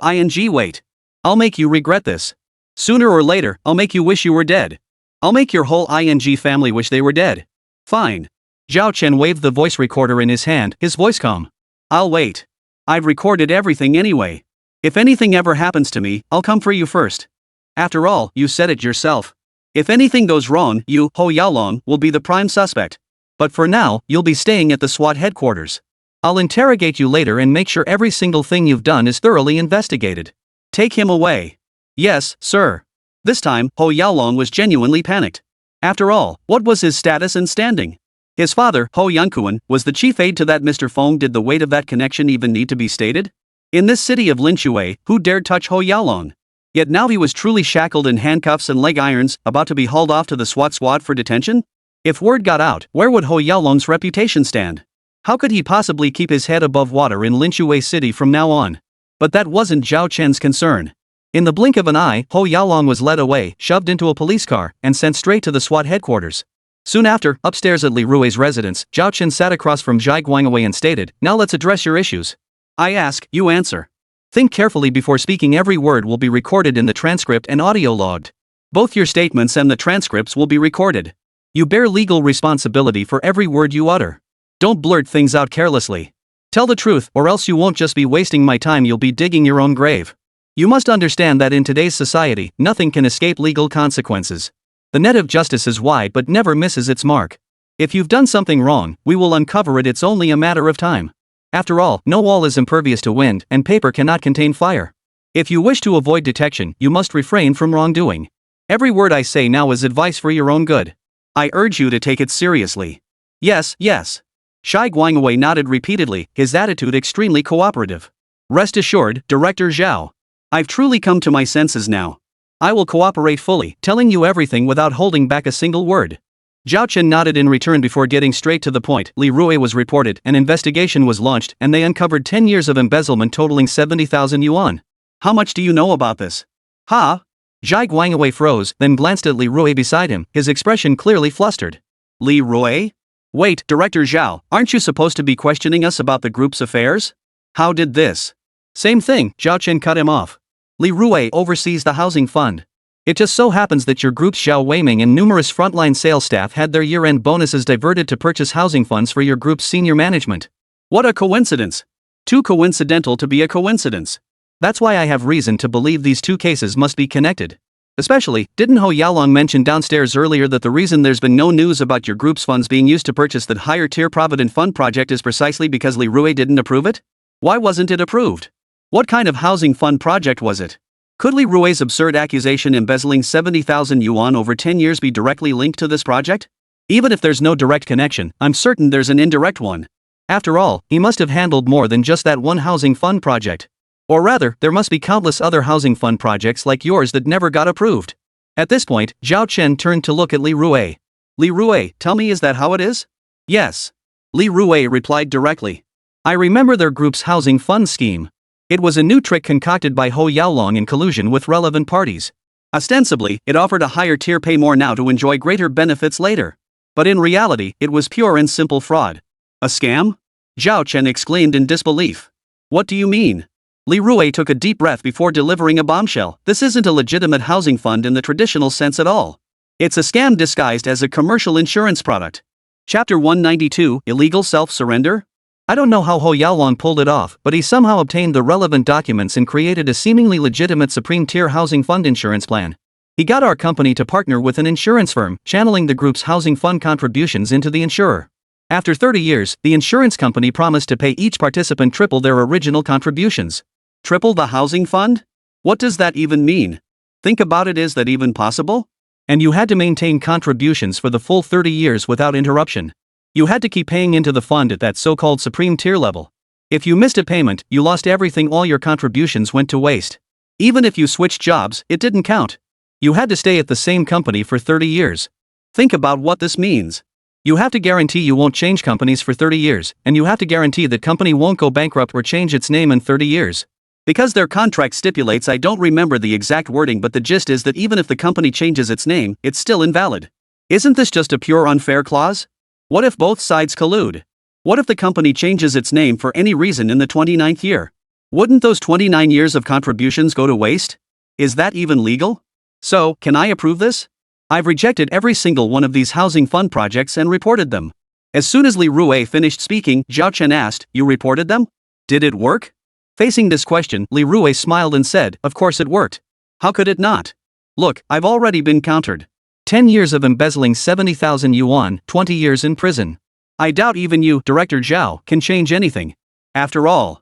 wait. I'll make you regret this. Sooner or later, I'll make you wish you were dead. I'll make your whole family wish they were dead. Fine. Zhao Chen waved the voice recorder in his hand, his voice calm. I'll wait. I've recorded everything anyway. If anything ever happens to me, I'll come for you first. After all, you said it yourself. If anything goes wrong, you, Ho Yaolong, will be the prime suspect. But for now, you'll be staying at the SWAT headquarters. I'll interrogate you later and make sure every single thing you've done is thoroughly investigated. Take him away. Yes, sir. This time, Ho Yaolong was genuinely panicked. After all, what was his status and standing? His father, Ho Yankuan, was the chief aide to that Mr. Feng. Did the weight of that connection even need to be stated? In this city of Linshui, who dared touch Ho Yaolong? Yet now he was truly shackled in handcuffs and leg irons, about to be hauled off to the SWAT squad for detention? If word got out, where would Ho Yaolong's reputation stand? How could he possibly keep his head above water in Linshui City from now on? But that wasn't Zhao Chen's concern. In the blink of an eye, Ho Yaolong was led away, shoved into a police car, and sent straight to the SWAT headquarters. Soon after, upstairs at Li Rui's residence, Zhao Chen sat across from Zhai Guangwei and stated, "Now let's address your issues. I ask, you answer. Think carefully before speaking. Every word will be recorded in the transcript and audio logged. Both your statements and the transcripts will be recorded. You bear legal responsibility for every word you utter. Don't blurt things out carelessly. Tell the truth, or else you won't just be wasting my time, you'll be digging your own grave. You must understand that in today's society, nothing can escape legal consequences. The net of justice is wide but never misses its mark. If you've done something wrong, we will uncover it. It's only a matter of time. After all, no wall is impervious to wind, and paper cannot contain fire. If you wish to avoid detection, you must refrain from wrongdoing. Every word I say now is advice for your own good. I urge you to take it seriously." "Yes, yes." Zhai Guangwei nodded repeatedly, his attitude extremely cooperative. "Rest assured, Director Zhao. I've truly come to my senses now. I will cooperate fully, telling you everything without holding back a single word." Zhao Chen nodded in return before getting straight to the point. Li Rui was reported, an investigation was launched, and they uncovered 10 years of embezzlement totaling 70,000 yuan. "How much do you know about this?" "Ha?" Zhai Guangwei froze, then glanced at Li Rui beside him, his expression clearly flustered. "Li Rui? Wait, Director Zhao, aren't you supposed to be questioning us about the group's affairs? How did this?" "Same thing," Zhao Chen cut him off. "Li Rui oversees the housing fund. It just so happens that your group's Zhao Weiming and numerous frontline sales staff had their year-end bonuses diverted to purchase housing funds for your group's senior management. What a coincidence. Too coincidental to be a coincidence. That's why I have reason to believe these two cases must be connected. Especially, didn't Ho Yaolong mention downstairs earlier that the reason there's been no news about your group's funds being used to purchase that higher-tier Provident Fund project is precisely because Li Rui didn't approve it? Why wasn't it approved? What kind of housing fund project was it? Could Li Rui's absurd accusation embezzling 70,000 yuan over 10 years be directly linked to this project? Even if there's no direct connection, I'm certain there's an indirect one. After all, he must have handled more than just that one housing fund project. Or rather, there must be countless other housing fund projects like yours that never got approved." At this point, Zhao Chen turned to look at Li Rui. "Li Rui, tell me, is that how it is?" "Yes." Li Rui replied directly. "I remember their group's housing fund scheme. It was a new trick concocted by Ho Yaolong in collusion with relevant parties. Ostensibly, it offered a higher tier pay more now to enjoy greater benefits later. But in reality, it was pure and simple fraud." "A scam?" Zhao Chen exclaimed in disbelief. "What do you mean?" Li Rui took a deep breath before delivering a bombshell. "This isn't a legitimate housing fund in the traditional sense at all. It's a scam disguised as a commercial insurance product." Chapter 192, Illegal Self-Surrender? I don't know how Ho Yaolong pulled it off, but he somehow obtained the relevant documents and created a seemingly legitimate supreme-tier housing fund insurance plan. He got our company to partner with an insurance firm, channeling the group's housing fund contributions into the insurer. After 30 years, the insurance company promised to pay each participant triple their original contributions. Triple the housing fund? What does that even mean? Think about it, is that even possible? And you had to maintain contributions for the full 30 years without interruption. You had to keep paying into the fund at that so-called supreme tier level. If you missed a payment, you lost everything, all your contributions went to waste. Even if you switched jobs, it didn't count. You had to stay at the same company for 30 years. Think about what this means. You have to guarantee you won't change companies for 30 years, and you have to guarantee that company won't go bankrupt or change its name in 30 years. Because their contract stipulates, I don't remember the exact wording, but the gist is that even if the company changes its name, it's still invalid. Isn't this just a pure unfair clause? What if both sides collude? What if the company changes its name for any reason in the 29th year? Wouldn't those 29 years of contributions go to waste? Is that even legal? So, can I approve this? I've rejected every single one of these housing fund projects and reported them. As soon as Li Rui finished speaking, Zhao Chen asked, "You reported them? Did it work?" Facing this question, Li Rui smiled and said, "Of course it worked. How could it not? Look, I've already been countered. 10 years of embezzling 70,000 yuan, 20 years in prison. I doubt even you, Director Zhao, can change anything. After all.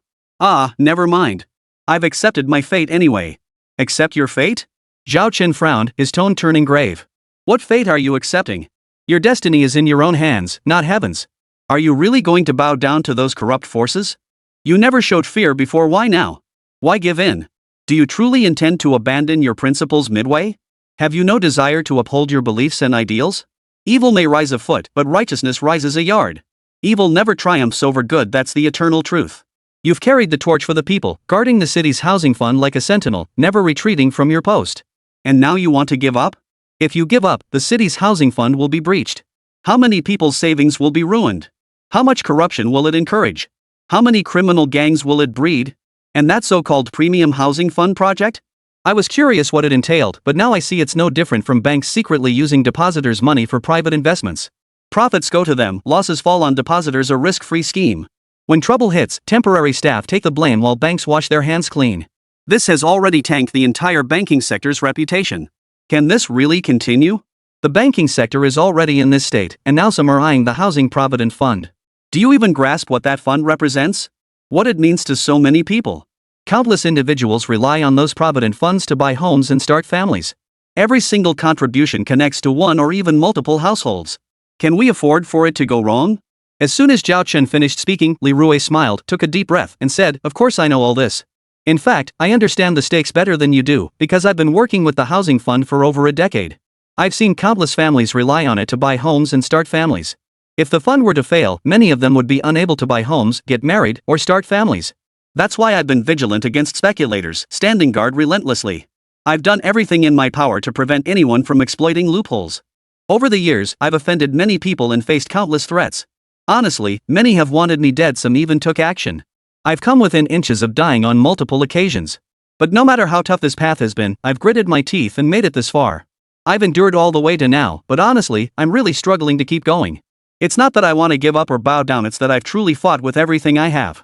Never mind. I've accepted my fate anyway. Accept your fate? Zhao Chen frowned, his tone turning grave. What fate are you accepting? Your destiny is in your own hands, not heaven's. Are you really going to bow down to those corrupt forces? You never showed fear before, why now? Why give in? Do you truly intend to abandon your principles midway? Have you no desire to uphold your beliefs and ideals? Evil may rise a foot, but righteousness rises a yard. Evil never triumphs over good, that's the eternal truth. You've carried the torch for the people, guarding the city's housing fund like a sentinel, never retreating from your post. And now you want to give up? If you give up, the city's housing fund will be breached. How many people's savings will be ruined? How much corruption will it encourage? How many criminal gangs will it breed? And that so-called premium housing fund project? I was curious what it entailed, but now I see it's no different from banks secretly using depositors' money for private investments. Profits go to them, losses fall on depositors, a risk-free scheme. When trouble hits, temporary staff take the blame while banks wash their hands clean. This has already tanked the entire banking sector's reputation. Can this really continue? The banking sector is already in this state, and now some are eyeing the Housing Provident Fund. Do you even grasp what that fund represents? What it means to so many people? Countless individuals rely on those provident funds to buy homes and start families. Every single contribution connects to one or even multiple households. Can we afford for it to go wrong? As soon as Zhao Chen finished speaking, Li Rui smiled, took a deep breath, and said, "Of course I know all this. In fact, I understand the stakes better than you do, because I've been working with the housing fund for over a decade. I've seen countless families rely on it to buy homes and start families. If the fund were to fail, many of them would be unable to buy homes, get married, or start families. That's why I've been vigilant against speculators, standing guard relentlessly. I've done everything in my power to prevent anyone from exploiting loopholes. Over the years, I've offended many people and faced countless threats. Honestly, many have wanted me dead, some even took action. I've come within inches of dying on multiple occasions. But no matter how tough this path has been, I've gritted my teeth and made it this far. I've endured all the way to now, but honestly, I'm really struggling to keep going. It's not that I want to give up or bow down, it's that I've truly fought with everything I have.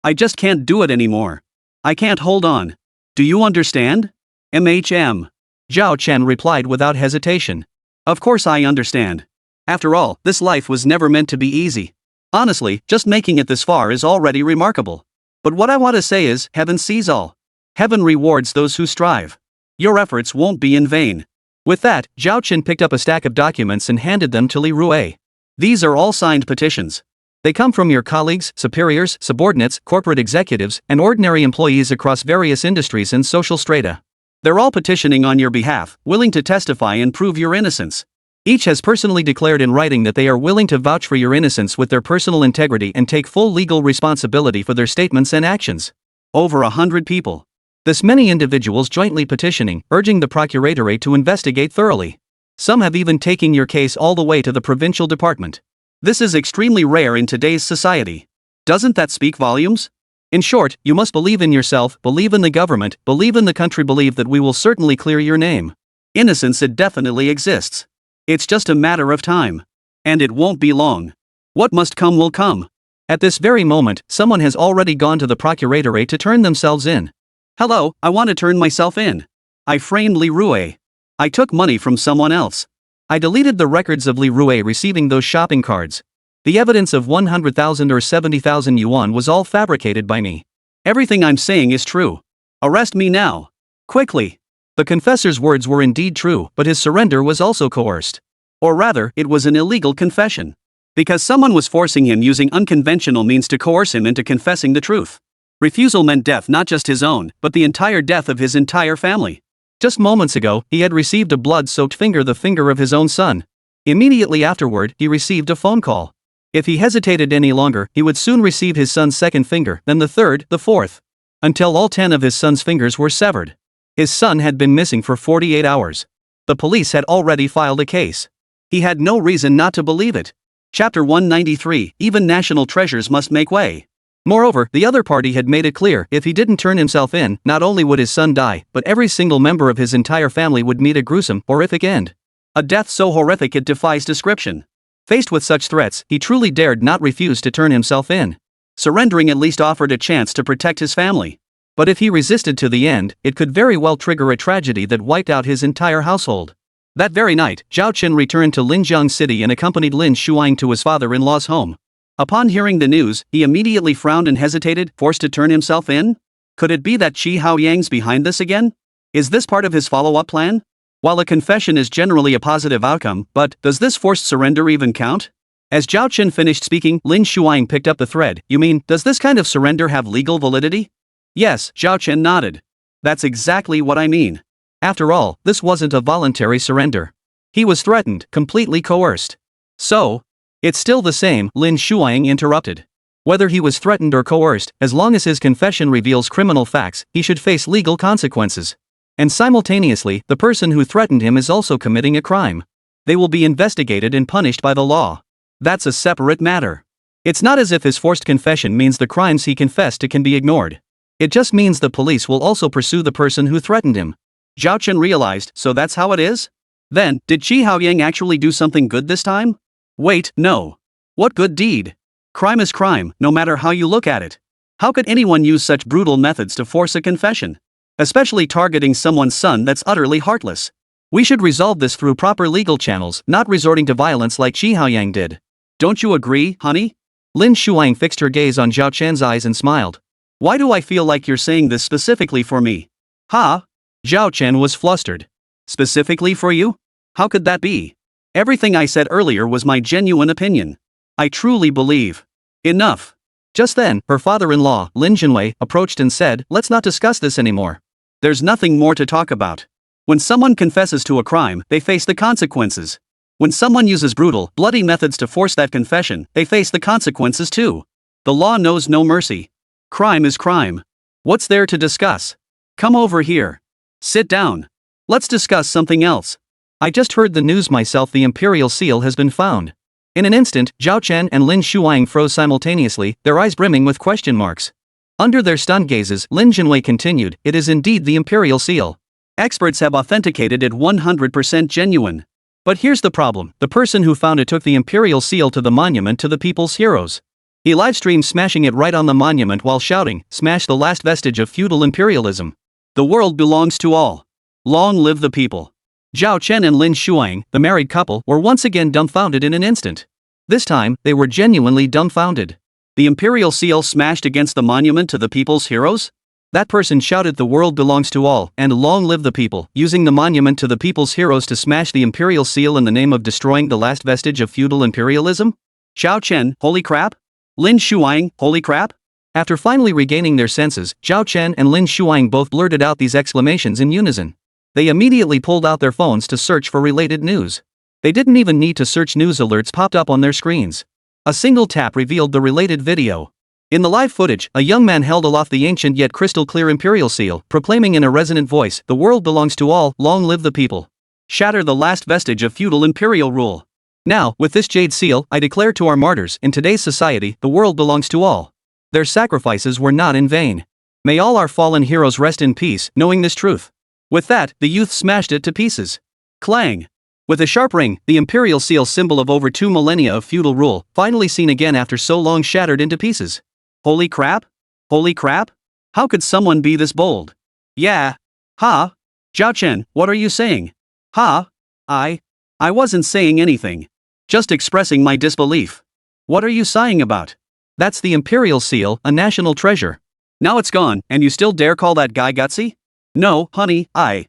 I just can't do it anymore. I can't hold on. Do you understand? MHM. Zhao Chen replied without hesitation. Of course I understand. After all, this life was never meant to be easy. Honestly, just making it this far is already remarkable. But what I want to say is, heaven sees all. Heaven rewards those who strive. Your efforts won't be in vain. With that, Zhao Chen picked up a stack of documents and handed them to Li Rui. These are all signed petitions. They come from your colleagues, superiors, subordinates, corporate executives, and ordinary employees across various industries and social strata. They're all petitioning on your behalf, willing to testify and prove your innocence. Each has personally declared in writing that they are willing to vouch for your innocence with their personal integrity and take full legal responsibility for their statements and actions. Over 100 people. This many individuals jointly petitioning, urging the procuratorate to investigate thoroughly. Some have even taken your case all the way to the provincial department. This is extremely rare in today's society. Doesn't that speak volumes? In short, you must believe in yourself, believe in the government, believe in the country, believe that we will certainly clear your name. Innocence, it definitely exists. It's just a matter of time. And it won't be long. What must come will come. At this very moment, someone has already gone to the procuratorate to turn themselves in. Hello, I want to turn myself in. I framed Li Rui. I took money from someone else. I deleted the records of Li Rui receiving those shopping cards. The evidence of 100,000 or 70,000 yuan was all fabricated by me. Everything I'm saying is true. Arrest me now. Quickly. The confessor's words were indeed true, but his surrender was also coerced. Or rather, it was an illegal confession. Because someone was forcing him using unconventional means to coerce him into confessing the truth. Refusal meant death, not just his own, but the entire death of his entire family. Just moments ago, he had received a blood-soaked finger, the finger of his own son. Immediately afterward, he received a phone call. If he hesitated any longer, he would soon receive his son's second finger, then the third, the fourth. Until all 10 of his son's fingers were severed. His son had been missing for 48 hours. The police had already filed a case. He had no reason not to believe it. Chapter 193, even national treasures must make way. Moreover, the other party had made it clear, if he didn't turn himself in, not only would his son die, but every single member of his entire family would meet a gruesome, horrific end. A death so horrific it defies description. Faced with such threats, he truly dared not refuse to turn himself in. Surrendering at least offered a chance to protect his family. But if he resisted to the end, it could very well trigger a tragedy that wiped out his entire household. That very night, Zhao Chen returned to Linjiang City and accompanied Lin Shuang to his father-in-law's home. Upon hearing the news, he immediately frowned and hesitated, forced to turn himself in? Could it be that Qi Haoyang's behind this again? Is this part of his follow-up plan? While a confession is generally a positive outcome, but does this forced surrender even count? As Zhao Chen finished speaking, Lin Shuang picked up the thread. You mean, does this kind of surrender have legal validity? Yes, Zhao Chen nodded. That's exactly what I mean. After all, this wasn't a voluntary surrender. He was threatened, completely coerced. So, it's still the same, Lin Shuang interrupted. Whether he was threatened or coerced, as long as his confession reveals criminal facts, he should face legal consequences. And simultaneously, the person who threatened him is also committing a crime. They will be investigated and punished by the law. That's a separate matter. It's not as if his forced confession means the crimes he confessed to can be ignored. It just means the police will also pursue the person who threatened him. Zhao Chen realized, so that's how it is? Then, did Qi Haoyang actually do something good this time? Wait, no. What good deed? Crime is crime, no matter how you look at it. How could anyone use such brutal methods to force a confession? Especially targeting someone's son that's utterly heartless. We should resolve this through proper legal channels, not resorting to violence like Qi Haoyang did. Don't you agree, honey? Lin Shuang fixed her gaze on Zhao Chen's eyes and smiled. Why do I feel like you're saying this specifically for me? Ha? Zhao Chen was flustered. Specifically for you? How could that be? Everything I said earlier was my genuine opinion. I truly believe. Enough. Just then, her father-in-law, Lin Jinwei, approached and said, let's not discuss this anymore. There's nothing more to talk about. When someone confesses to a crime, they face the consequences. When someone uses brutal, bloody methods to force that confession, they face the consequences too. The law knows no mercy. Crime is crime. What's there to discuss? Come over here. Sit down. Let's discuss something else. I just heard the news myself. The Imperial Seal has been found. In an instant, Zhao Chen and Lin Shuang froze simultaneously, their eyes brimming with question marks. Under their stunned gazes, Lin Jinwei continued, it is indeed the Imperial Seal. Experts have authenticated it 100% genuine. But here's the problem, the person who found it took the Imperial Seal to the monument to the people's heroes. He livestreamed smashing it right on the monument while shouting, smash the last vestige of feudal imperialism. The world belongs to all. Long live the people. Zhao Chen and Lin Shuang, the married couple, were once again dumbfounded in an instant. This time, they were genuinely dumbfounded. The Imperial Seal smashed against the monument to the people's heroes? That person shouted the world belongs to all, and long live the people, using the monument to the people's heroes to smash the Imperial Seal in the name of destroying the last vestige of feudal imperialism? Zhao Chen, holy crap? Lin Shuang, holy crap? After finally regaining their senses, Zhao Chen and Lin Shuang both blurted out these exclamations in unison. They immediately pulled out their phones to search for related news. They didn't even need to search, news alerts popped up on their screens. A single tap revealed the related video. In the live footage, a young man held aloft the ancient yet crystal-clear Imperial Seal, proclaiming in a resonant voice, the world belongs to all, long live the people. Shatter the last vestige of feudal imperial rule. Now, with this jade seal, I declare to our martyrs, in today's society, the world belongs to all. Their sacrifices were not in vain. May all our fallen heroes rest in peace, knowing this truth. With that, the youth smashed it to pieces. Clang! With a sharp ring, the Imperial Seal, symbol of over 2 millennia of feudal rule, finally seen again after so long, shattered into pieces. Holy crap? Holy crap? How could someone be this bold? Yeah. Ha? Zhao Chen, what are you saying? Ha? I wasn't saying anything. Just expressing my disbelief. What are you sighing about? That's the Imperial Seal, a national treasure. Now it's gone, and you still dare call that guy gutsy? No, honey, I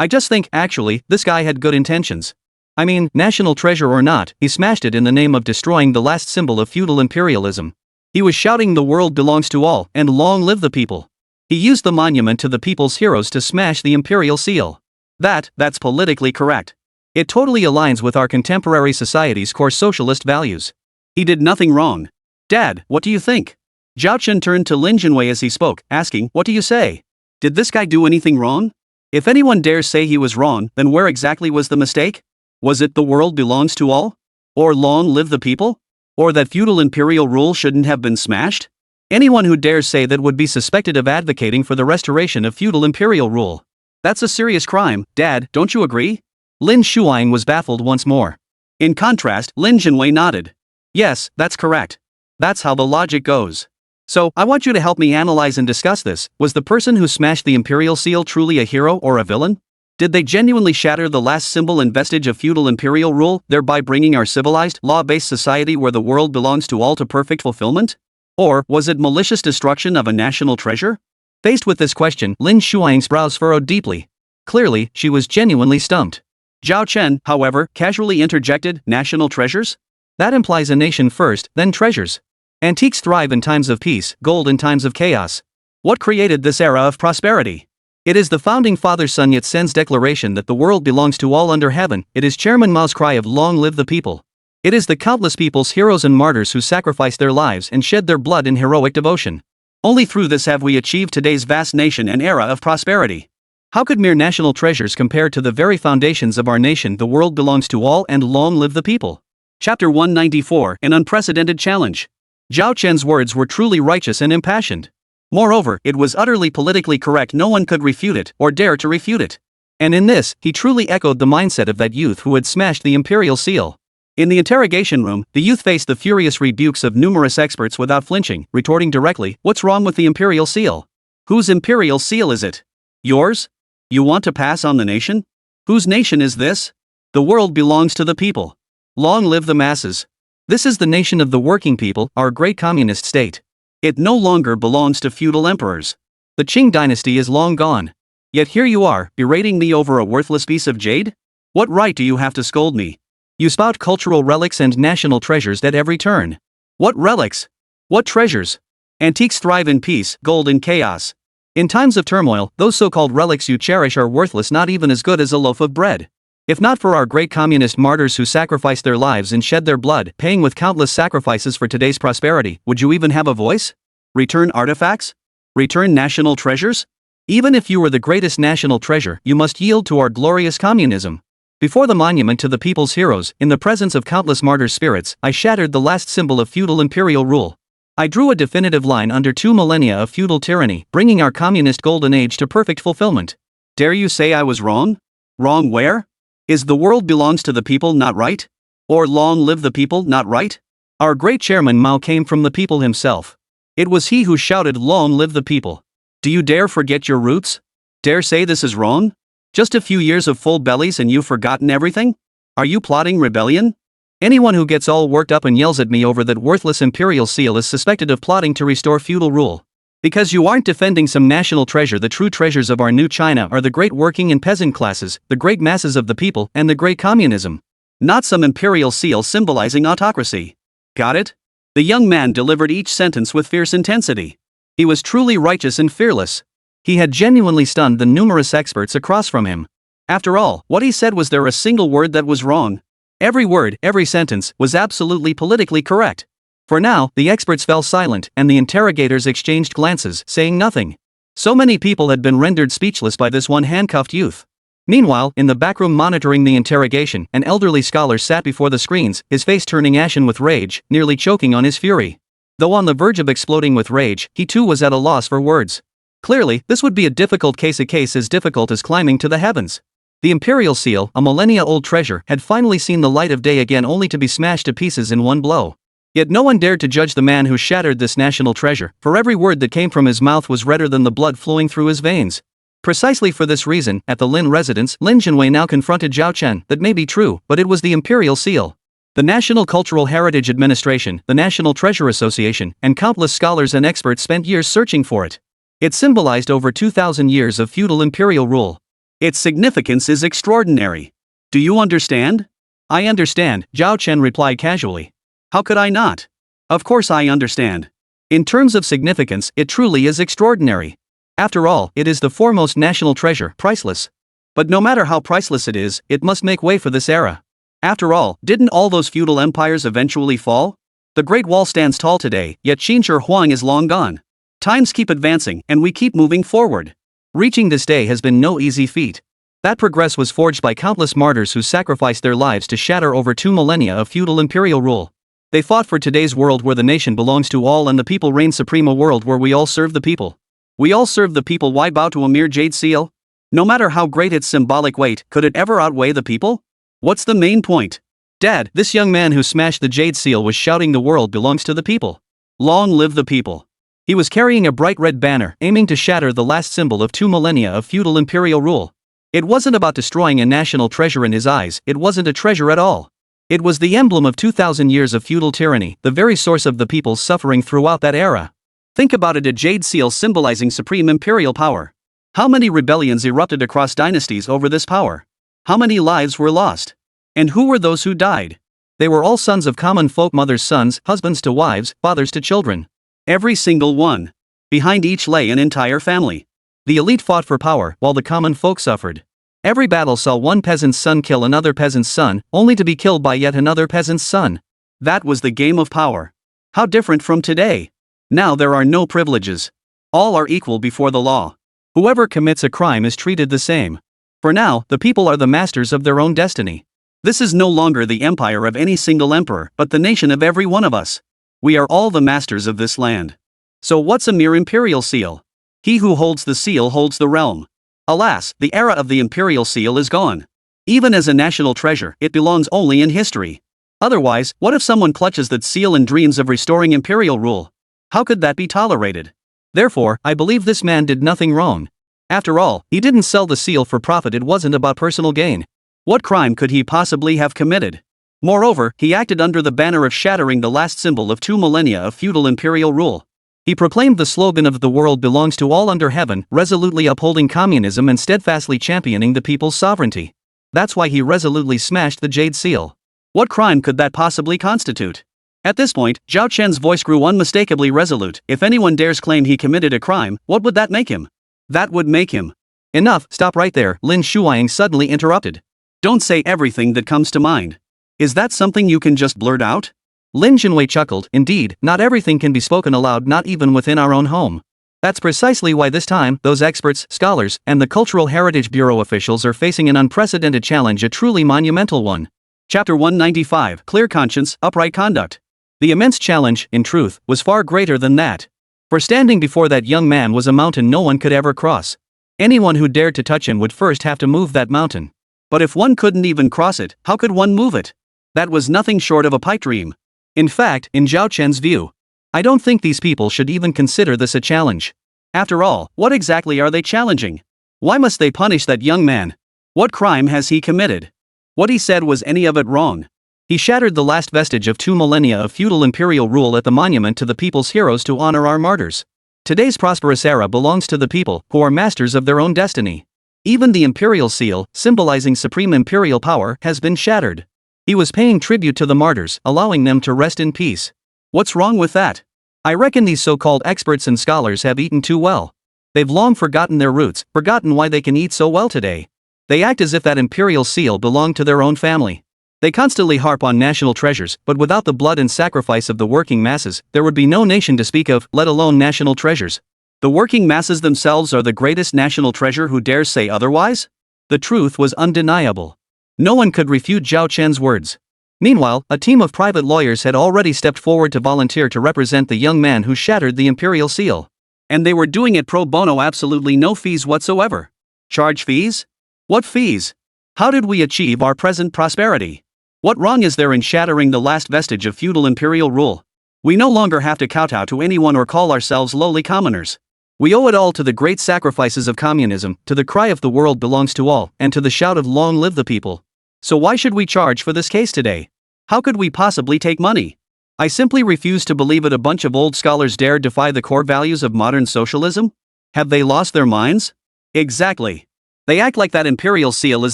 just think, actually, this guy had good intentions. I mean, national treasure or not, he smashed it in the name of destroying the last symbol of feudal imperialism. He was shouting the world belongs to all, and long live the people. He used the monument to the people's heroes to smash the Imperial Seal. That's politically correct. It totally aligns with our contemporary society's core socialist values. He did nothing wrong. Dad, what do you think? Zhao Chen turned to Lin Jinwei as he spoke, asking, what do you say? Did this guy do anything wrong? If anyone dares say he was wrong, then where exactly was the mistake? Was it the world belongs to all? Or long live the people? Or that feudal imperial rule shouldn't have been smashed? Anyone who dares say that would be suspected of advocating for the restoration of feudal imperial rule. That's a serious crime, Dad, don't you agree? Lin Shuang was baffled once more. In contrast, Lin Jinwei nodded. Yes, that's correct. That's how the logic goes. So, I want you to help me analyze and discuss this. Was the person who smashed the Imperial Seal truly a hero or a villain? Did they genuinely shatter the last symbol and vestige of feudal imperial rule, thereby bringing our civilized, law-based society where the world belongs to all to perfect fulfillment? Or was it malicious destruction of a national treasure? Faced with this question, Lin Shuang's brows furrowed deeply. Clearly, she was genuinely stumped. Zhao Chen, however, casually interjected, national treasures? That implies a nation first, then treasures. Antiques thrive in times of peace, gold in times of chaos. What created this era of prosperity? It is the founding father Sun Yat-sen's declaration that the world belongs to all under heaven. It is Chairman Mao's cry of long live the people. It is the countless people's heroes and martyrs who sacrificed their lives and shed their blood in heroic devotion. Only through this have we achieved today's vast nation and era of prosperity. How could mere national treasures compare to the very foundations of our nation? The world belongs to all and long live the people. Chapter 194, An Unprecedented Challenge. Zhao Chen's words were truly righteous and impassioned. Moreover, it was utterly politically correct. No one could refute it, or dare to refute it. And in this, he truly echoed the mindset of that youth who had smashed the imperial seal. In the interrogation room, the youth faced the furious rebukes of numerous experts without flinching, retorting directly, "What's wrong with the imperial seal? Whose imperial seal is it? Yours? You want to pass on the nation? Whose nation is this? The world belongs to the people. Long live the masses. This is the nation of the working people, our great communist state. It no longer belongs to feudal emperors. The Qing dynasty is long gone. Yet here you are, berating me over a worthless piece of jade? What right do you have to scold me? You spout cultural relics and national treasures at every turn. What relics? What treasures? Antiques thrive in peace, gold in chaos. In times of turmoil, those so-called relics you cherish are worthless, not even as good as a loaf of bread. If not for our great communist martyrs who sacrificed their lives and shed their blood, paying with countless sacrifices for today's prosperity, would you even have a voice? Return artifacts? Return national treasures? Even if you were the greatest national treasure, you must yield to our glorious communism. Before the monument to the people's heroes, in the presence of countless martyrs' spirits, I shattered the last symbol of feudal imperial rule. I drew a definitive line under 2 millennia of feudal tyranny, bringing our communist golden age to perfect fulfillment. Dare you say I was wrong? Wrong where? Is the world belongs to the people not right? Or long live the people not right? Our great chairman Mao came from the people himself. It was he who shouted long live the people. Do you dare forget your roots? Dare say this is wrong? Just a few years of full bellies and you've forgotten everything? Are you plotting rebellion? Anyone who gets all worked up and yells at me over that worthless imperial seal is suspected of plotting to restore feudal rule. Because you aren't defending some national treasure. The true treasures of our new China are the great working and peasant classes, the great masses of the people, and the great communism. Not some imperial seal symbolizing autocracy. Got it? The young man delivered each sentence with fierce intensity. He was truly righteous and fearless. He had genuinely stunned the numerous experts across from him. After all, what he said, was there a single word that was wrong? Every word, every sentence, was absolutely politically correct. For now, the experts fell silent, and the interrogators exchanged glances, saying nothing. So many people had been rendered speechless by this one handcuffed youth. Meanwhile, in the backroom monitoring the interrogation, an elderly scholar sat before the screens, his face turning ashen with rage, nearly choking on his fury. Though on the verge of exploding with rage, he too was at a loss for words. Clearly, this would be a difficult case, a case as difficult as climbing to the heavens. The imperial seal, a millennia-old treasure, had finally seen the light of day again, only to be smashed to pieces in one blow. Yet no one dared to judge the man who shattered this national treasure, for every word that came from his mouth was redder than the blood flowing through his veins. Precisely for this reason, at the Lin residence, Lin Jinwei now confronted Zhao Chen. That may be true, but it was the imperial seal. The National Cultural Heritage Administration, the National Treasure Association, and countless scholars and experts spent years searching for it. It symbolized over 2,000 years of feudal imperial rule. Its significance is extraordinary. Do you understand? I understand, Zhao Chen replied casually. How could I not? Of course I understand. In terms of significance, it truly is extraordinary. After all, it is the foremost national treasure, priceless. But no matter how priceless it is, it must make way for this era. After all, didn't all those feudal empires eventually fall? The Great Wall stands tall today, yet Qinshi Huang is long gone. Times keep advancing, and we keep moving forward. Reaching this day has been no easy feat. That progress was forged by countless martyrs who sacrificed their lives to shatter over 2 millennia of feudal imperial rule. They fought for today's world where the nation belongs to all and the people reign supreme, a world where we all serve the people. We all serve the people. Why bow to a mere jade seal? No matter how great its symbolic weight, could it ever outweigh the people? What's the main point? Dad, this young man who smashed the jade seal was shouting the world belongs to the people. Long live the people. He was carrying a bright red banner, aiming to shatter the last symbol of 2 millennia of feudal imperial rule. It wasn't about destroying a national treasure in his eyes, it wasn't a treasure at all. It was the emblem of 2,000 years of feudal tyranny, the very source of the people's suffering throughout that era. Think about it, a jade seal symbolizing supreme imperial power. How many rebellions erupted across dynasties over this power? How many lives were lost? And who were those who died? They were all sons of common folk, mothers' sons, husbands to wives, fathers to children. Every single one. Behind each lay an entire family. The elite fought for power, while the common folk suffered. Every battle saw one peasant's son kill another peasant's son, only to be killed by yet another peasant's son. That was the game of power. How different from today. Now there are no privileges. All are equal before the law. Whoever commits a crime is treated the same. For now, the people are the masters of their own destiny. This is no longer the empire of any single emperor, but the nation of every one of us. We are all the masters of this land. So what's a mere imperial seal? He who holds the seal holds the realm. Alas, the era of the imperial seal is gone. Even as a national treasure, it belongs only in history. Otherwise, what if someone clutches that seal and dreams of restoring imperial rule? How could that be tolerated? Therefore, I believe this man did nothing wrong. After all, he didn't sell the seal for profit, it wasn't about personal gain. What crime could he possibly have committed? Moreover, he acted under the banner of shattering the last symbol of 2 millennia of feudal imperial rule. He proclaimed the slogan of "the world belongs to all under heaven," resolutely upholding communism and steadfastly championing the people's sovereignty. That's why he resolutely smashed the jade seal. What crime could that possibly constitute? At this point, Zhao Chen's voice grew unmistakably resolute. If anyone dares claim he committed a crime, what would that make him? That would make him. Enough, stop right there, Lin Shuang suddenly interrupted. Don't say everything that comes to mind. Is that something you can just blurt out? Lin Jinwei chuckled. Indeed, not everything can be spoken aloud, not even within our own home. That's precisely why this time, those experts, scholars, and the Cultural Heritage Bureau officials are facing an unprecedented challenge, a truly monumental one. Chapter 195, Clear Conscience, Upright Conduct. The immense challenge, in truth, was far greater than that. For standing before that young man was a mountain no one could ever cross. Anyone who dared to touch him would first have to move that mountain. But if one couldn't even cross it, how could one move it? That was nothing short of a pipe dream. In fact, in Zhao Chen's view, I don't think these people should even consider this a challenge. After all, what exactly are they challenging? Why must they punish that young man? What crime has he committed? What he said, was any of it wrong? He shattered the last vestige of 2 millennia of feudal imperial rule at the monument to the people's heroes to honor our martyrs. Today's prosperous era belongs to the people, who are masters of their own destiny. Even the imperial seal, symbolizing supreme imperial power, has been shattered. He was paying tribute to the martyrs, allowing them to rest in peace. What's wrong with that? I reckon these so-called experts and scholars have eaten too well. They've long forgotten their roots, forgotten why they can eat so well today. They act as if that imperial seal belonged to their own family. They constantly harp on national treasures, but without the blood and sacrifice of the working masses, there would be no nation to speak of, let alone national treasures. The working masses themselves are the greatest national treasure. Who dares say otherwise? The truth was undeniable. No one could refute Zhao Chen's words. Meanwhile, a team of private lawyers had already stepped forward to volunteer to represent the young man who shattered the imperial seal. And they were doing it pro bono, absolutely no fees whatsoever. Charge fees? What fees? How did we achieve our present prosperity? What wrong is there in shattering the last vestige of feudal imperial rule? We no longer have to kowtow to anyone or call ourselves lowly commoners. We owe it all to the great sacrifices of communism, to the cry of "the world belongs to all," and to the shout of "long live the people." So why should we charge for this case today? How could we possibly take money? I simply refuse to believe it. A bunch of old scholars dare defy the core values of modern socialism? Have they lost their minds? Exactly. They act like that imperial seal is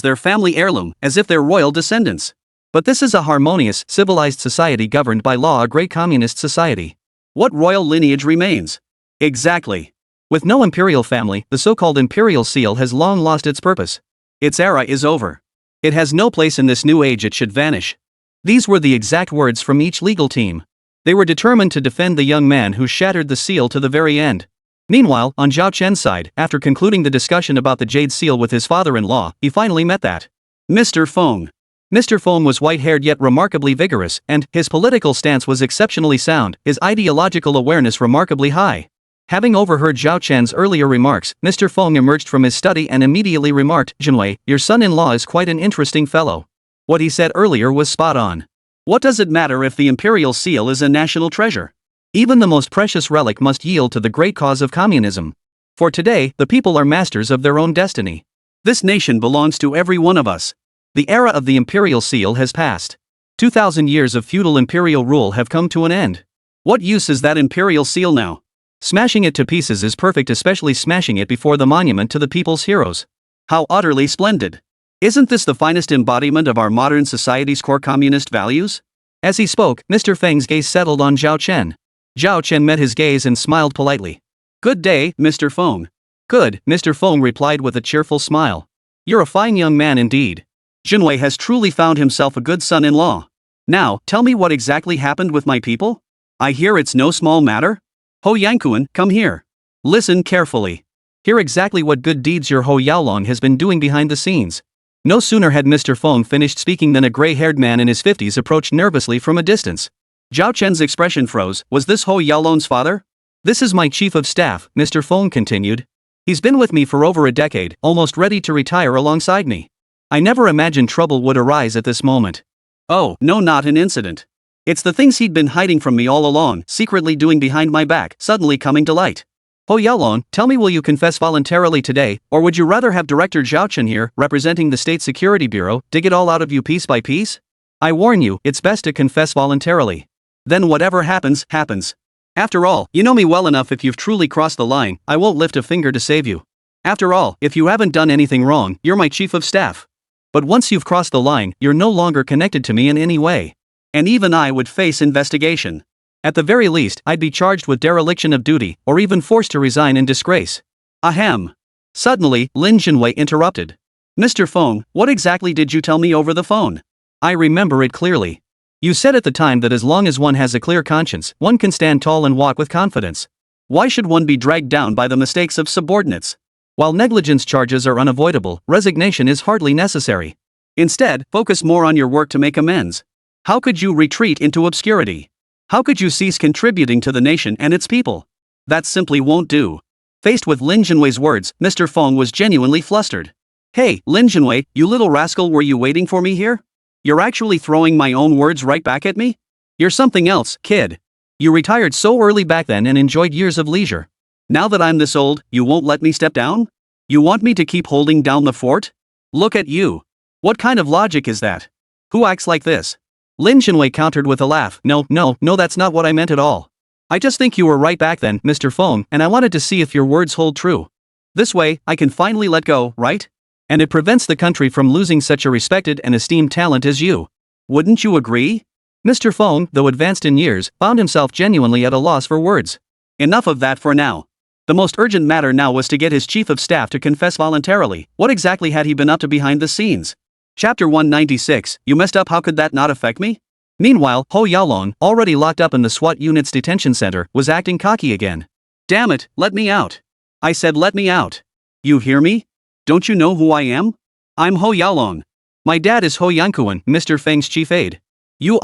their family heirloom, as if they're royal descendants. But this is a harmonious, civilized society governed by law, a great communist society. What royal lineage remains? Exactly. With no imperial family, the so-called imperial seal has long lost its purpose. Its era is over. It has no place in this new age, it should vanish. These were the exact words from each legal team. They were determined to defend the young man who shattered the seal to the very end. Meanwhile, on Zhao Chen's side, after concluding the discussion about the jade seal with his father-in-law, he finally met that Mr. Feng. Mr. Feng was white-haired yet remarkably vigorous, and his political stance was exceptionally sound, his ideological awareness remarkably high. Having overheard Zhao Chen's earlier remarks, Mr. Feng emerged from his study and immediately remarked, "Jinwei, your son-in-law is quite an interesting fellow. What he said earlier was spot on. What does it matter if the imperial seal is a national treasure? Even the most precious relic must yield to the great cause of communism. For today, the people are masters of their own destiny. This nation belongs to every one of us. The era of the imperial seal has passed. 2,000 years of feudal imperial rule have come to an end. What use is that imperial seal now? Smashing it to pieces is perfect, especially smashing it before the monument to the people's heroes. How utterly splendid. Isn't this the finest embodiment of our modern society's core communist values? As he spoke, Mr. Feng's gaze settled on Zhao Chen. Zhao Chen met his gaze and smiled politely. Good day, Mr. Feng. Good, Mr. Feng replied with a cheerful smile. You're a fine young man indeed. Jinwei has truly found himself a good son-in-law. Now, tell me what exactly happened with my people? I hear it's no small matter? Ho Yankuan, come here. Listen carefully. Hear exactly what good deeds your Ho Yaolong has been doing behind the scenes. No sooner had Mr. Feng finished speaking than a gray-haired man in his 50s approached nervously from a distance. Zhao Chen's expression froze. Was this Ho Yaolong's father? This is my chief of staff, Mr. Feng continued. He's been with me for over a decade, almost ready to retire alongside me. I never imagined trouble would arise at this moment. Oh, no, not an incident. It's the things he'd been hiding from me all along, secretly doing behind my back, suddenly coming to light. Ho Yaolong, tell me, will you confess voluntarily today, or would you rather have Director Zhao Chen here, representing the State Security Bureau, dig it all out of you piece by piece? I warn you, it's best to confess voluntarily. Then whatever happens, happens. After all, you know me well enough. If you've truly crossed the line, I won't lift a finger to save you. After all, if you haven't done anything wrong, you're my chief of staff. But once you've crossed the line, you're no longer connected to me in any way. And even I would face investigation. At the very least, I'd be charged with dereliction of duty, or even forced to resign in disgrace. Ahem. Suddenly, Lin Jinwei interrupted. Mr. Feng, what exactly did you tell me over the phone? I remember it clearly. You said at the time that as long as one has a clear conscience, one can stand tall and walk with confidence. Why should one be dragged down by the mistakes of subordinates? While negligence charges are unavoidable, resignation is hardly necessary. Instead, focus more on your work to make amends. How could you retreat into obscurity? How could you cease contributing to the nation and its people? That simply won't do. Faced with Lin Jinwei's words, Mr. Feng was genuinely flustered. Hey, Lin Jinwei, you little rascal, were you waiting for me here? You're actually throwing my own words right back at me? You're something else, kid. You retired so early back then and enjoyed years of leisure. Now that I'm this old, you won't let me step down? You want me to keep holding down the fort? Look at you. What kind of logic is that? Who acts like this? Lin Jinwei countered with a laugh. No, that's not what I meant at all. I just think you were right back then, Mr. Feng, and I wanted to see if your words hold true. This way, I can finally let go, right? And it prevents the country from losing such a respected and esteemed talent as you. Wouldn't you agree? Mr. Feng, though advanced in years, found himself genuinely at a loss for words. Enough of that for now. The most urgent matter now was to get his chief of staff to confess voluntarily. What exactly had he been up to behind the scenes? Chapter 196, You messed up, how could that not affect me? Meanwhile, Ho Yaolong, already locked up in the SWAT unit's detention center, was acting cocky again. Damn it, let me out. I said let me out. You hear me? Don't you know who I am? I'm Ho Yaolong. My dad is Ho Yankuan, Mr. Feng's chief aide. You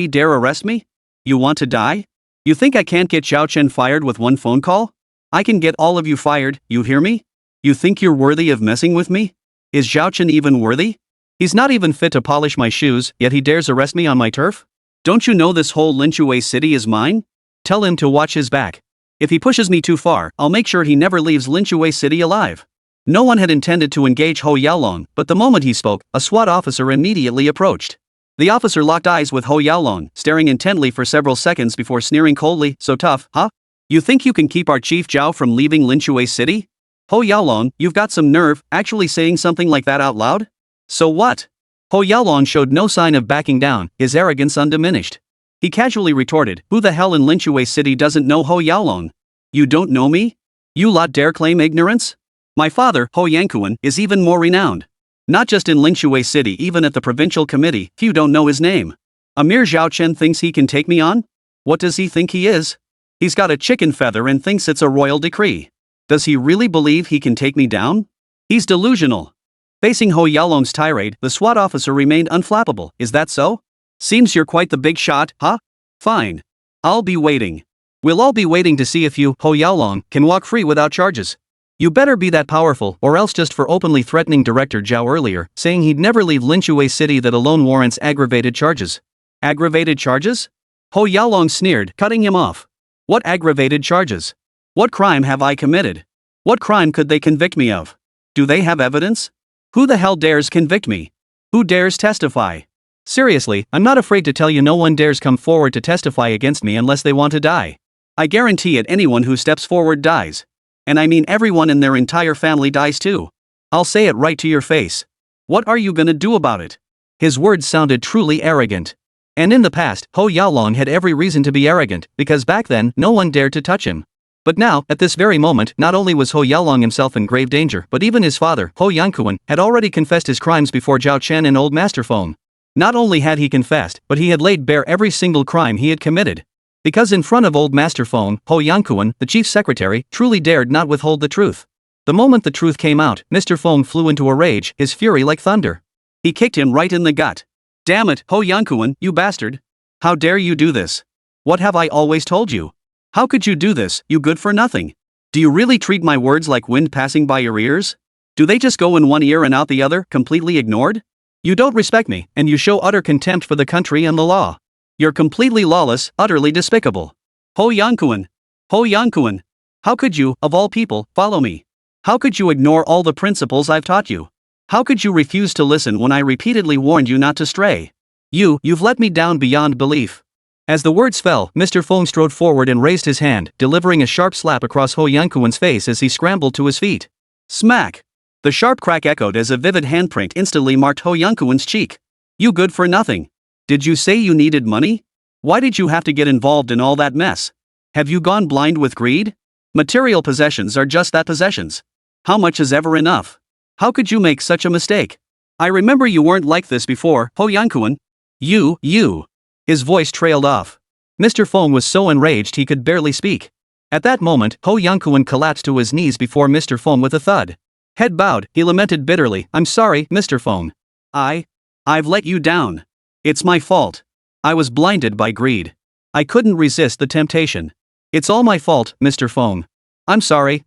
dare arrest me? You want to die? You think I can't get Zhao Chen fired with one phone call? I can get all of you fired, you hear me? You think you're worthy of messing with me? Is Zhao Chen even worthy? He's not even fit to polish my shoes, yet he dares arrest me on my turf? Don't you know this whole Linshui city is mine? Tell him to watch his back. If he pushes me too far, I'll make sure he never leaves Linshui city alive. No one had intended to engage Ho Yaolong, but the moment he spoke, a SWAT officer immediately approached. The officer locked eyes with Ho Yaolong, staring intently for several seconds before sneering coldly, so tough, huh? You think you can keep our Chief Zhao from leaving Linshui city? Ho Yaolong, you've got some nerve, actually saying something like that out loud? So what? Ho Yaolong showed no sign of backing down, his arrogance undiminished. He casually retorted, who the hell in Linshui city doesn't know Ho Yaolong? You don't know me? You lot dare claim ignorance? My father, Ho Yankuan, is even more renowned. Not just in Linshui city, even at the provincial committee, few don't know his name. A mere Zhao Chen thinks he can take me on? What does he think he is? He's got a chicken feather and thinks it's a royal decree. Does he really believe he can take me down? He's delusional. Facing Ho Yaolong's tirade, the SWAT officer remained unflappable. Is that so? Seems you're quite the big shot, huh? Fine. I'll be waiting. We'll all be waiting to see if you, Ho Yaolong, can walk free without charges. You better be that powerful, or else just for openly threatening Director Zhao earlier, saying he'd never leave Linshui city, that alone warrants aggravated charges. Aggravated charges? Ho Yaolong sneered, cutting him off. What aggravated charges? What crime have I committed? What crime could they convict me of? Do they have evidence? Who the hell dares convict me? Who dares testify? Seriously, I'm not afraid to tell you no one dares come forward to testify against me unless they want to die. I guarantee it, anyone who steps forward dies. And I mean everyone in their entire family dies too. I'll say it right to your face. What are you gonna do about it? His words sounded truly arrogant. And in the past, Ho Yaolong had every reason to be arrogant, because back then, no one dared to touch him. But now, at this very moment, not only was Ho Yaolong himself in grave danger, but even his father, Ho Yankuan, had already confessed his crimes before Zhao Chen and Old Master Feng. Not only had he confessed, but he had laid bare every single crime he had committed. Because in front of Old Master Feng, Ho Yankuan, the chief secretary, truly dared not withhold the truth. The moment the truth came out, Mr. Feng flew into a rage, his fury like thunder. He kicked him right in the gut. Damn it, Ho Yankuan, you bastard! How dare you do this? What have I always told you? How could you do this, you good for nothing? Do you really treat my words like wind passing by your ears? Do they just go in one ear and out the other, completely ignored? You don't respect me, and you show utter contempt for the country and the law. You're completely lawless, utterly despicable. Ho Yankuan! Ho Yankuan! How could you, of all people, follow me? How could you ignore all the principles I've taught you? How could you refuse to listen when I repeatedly warned you not to stray? You've let me down beyond belief. As the words fell, Mr. Feng strode forward and raised his hand, delivering a sharp slap across Ho Yankuan's face as he scrambled to his feet. Smack! The sharp crack echoed as a vivid handprint instantly marked Ho Yankuan's cheek. You good for nothing. Did you say you needed money? Why did you have to get involved in all that mess? Have you gone blind with greed? Material possessions are just that, possessions. How much is ever enough? How could you make such a mistake? I remember you weren't like this before, Ho Yankuan. You. His voice trailed off. Mr. Feng was so enraged he could barely speak. At that moment, Ho Yankuan collapsed to his knees before Mr. Feng with a thud. Head bowed, he lamented bitterly, I'm sorry, Mr. Feng. I've let you down. It's my fault. I was blinded by greed. I couldn't resist the temptation. It's all my fault, Mr. Feng. I'm sorry,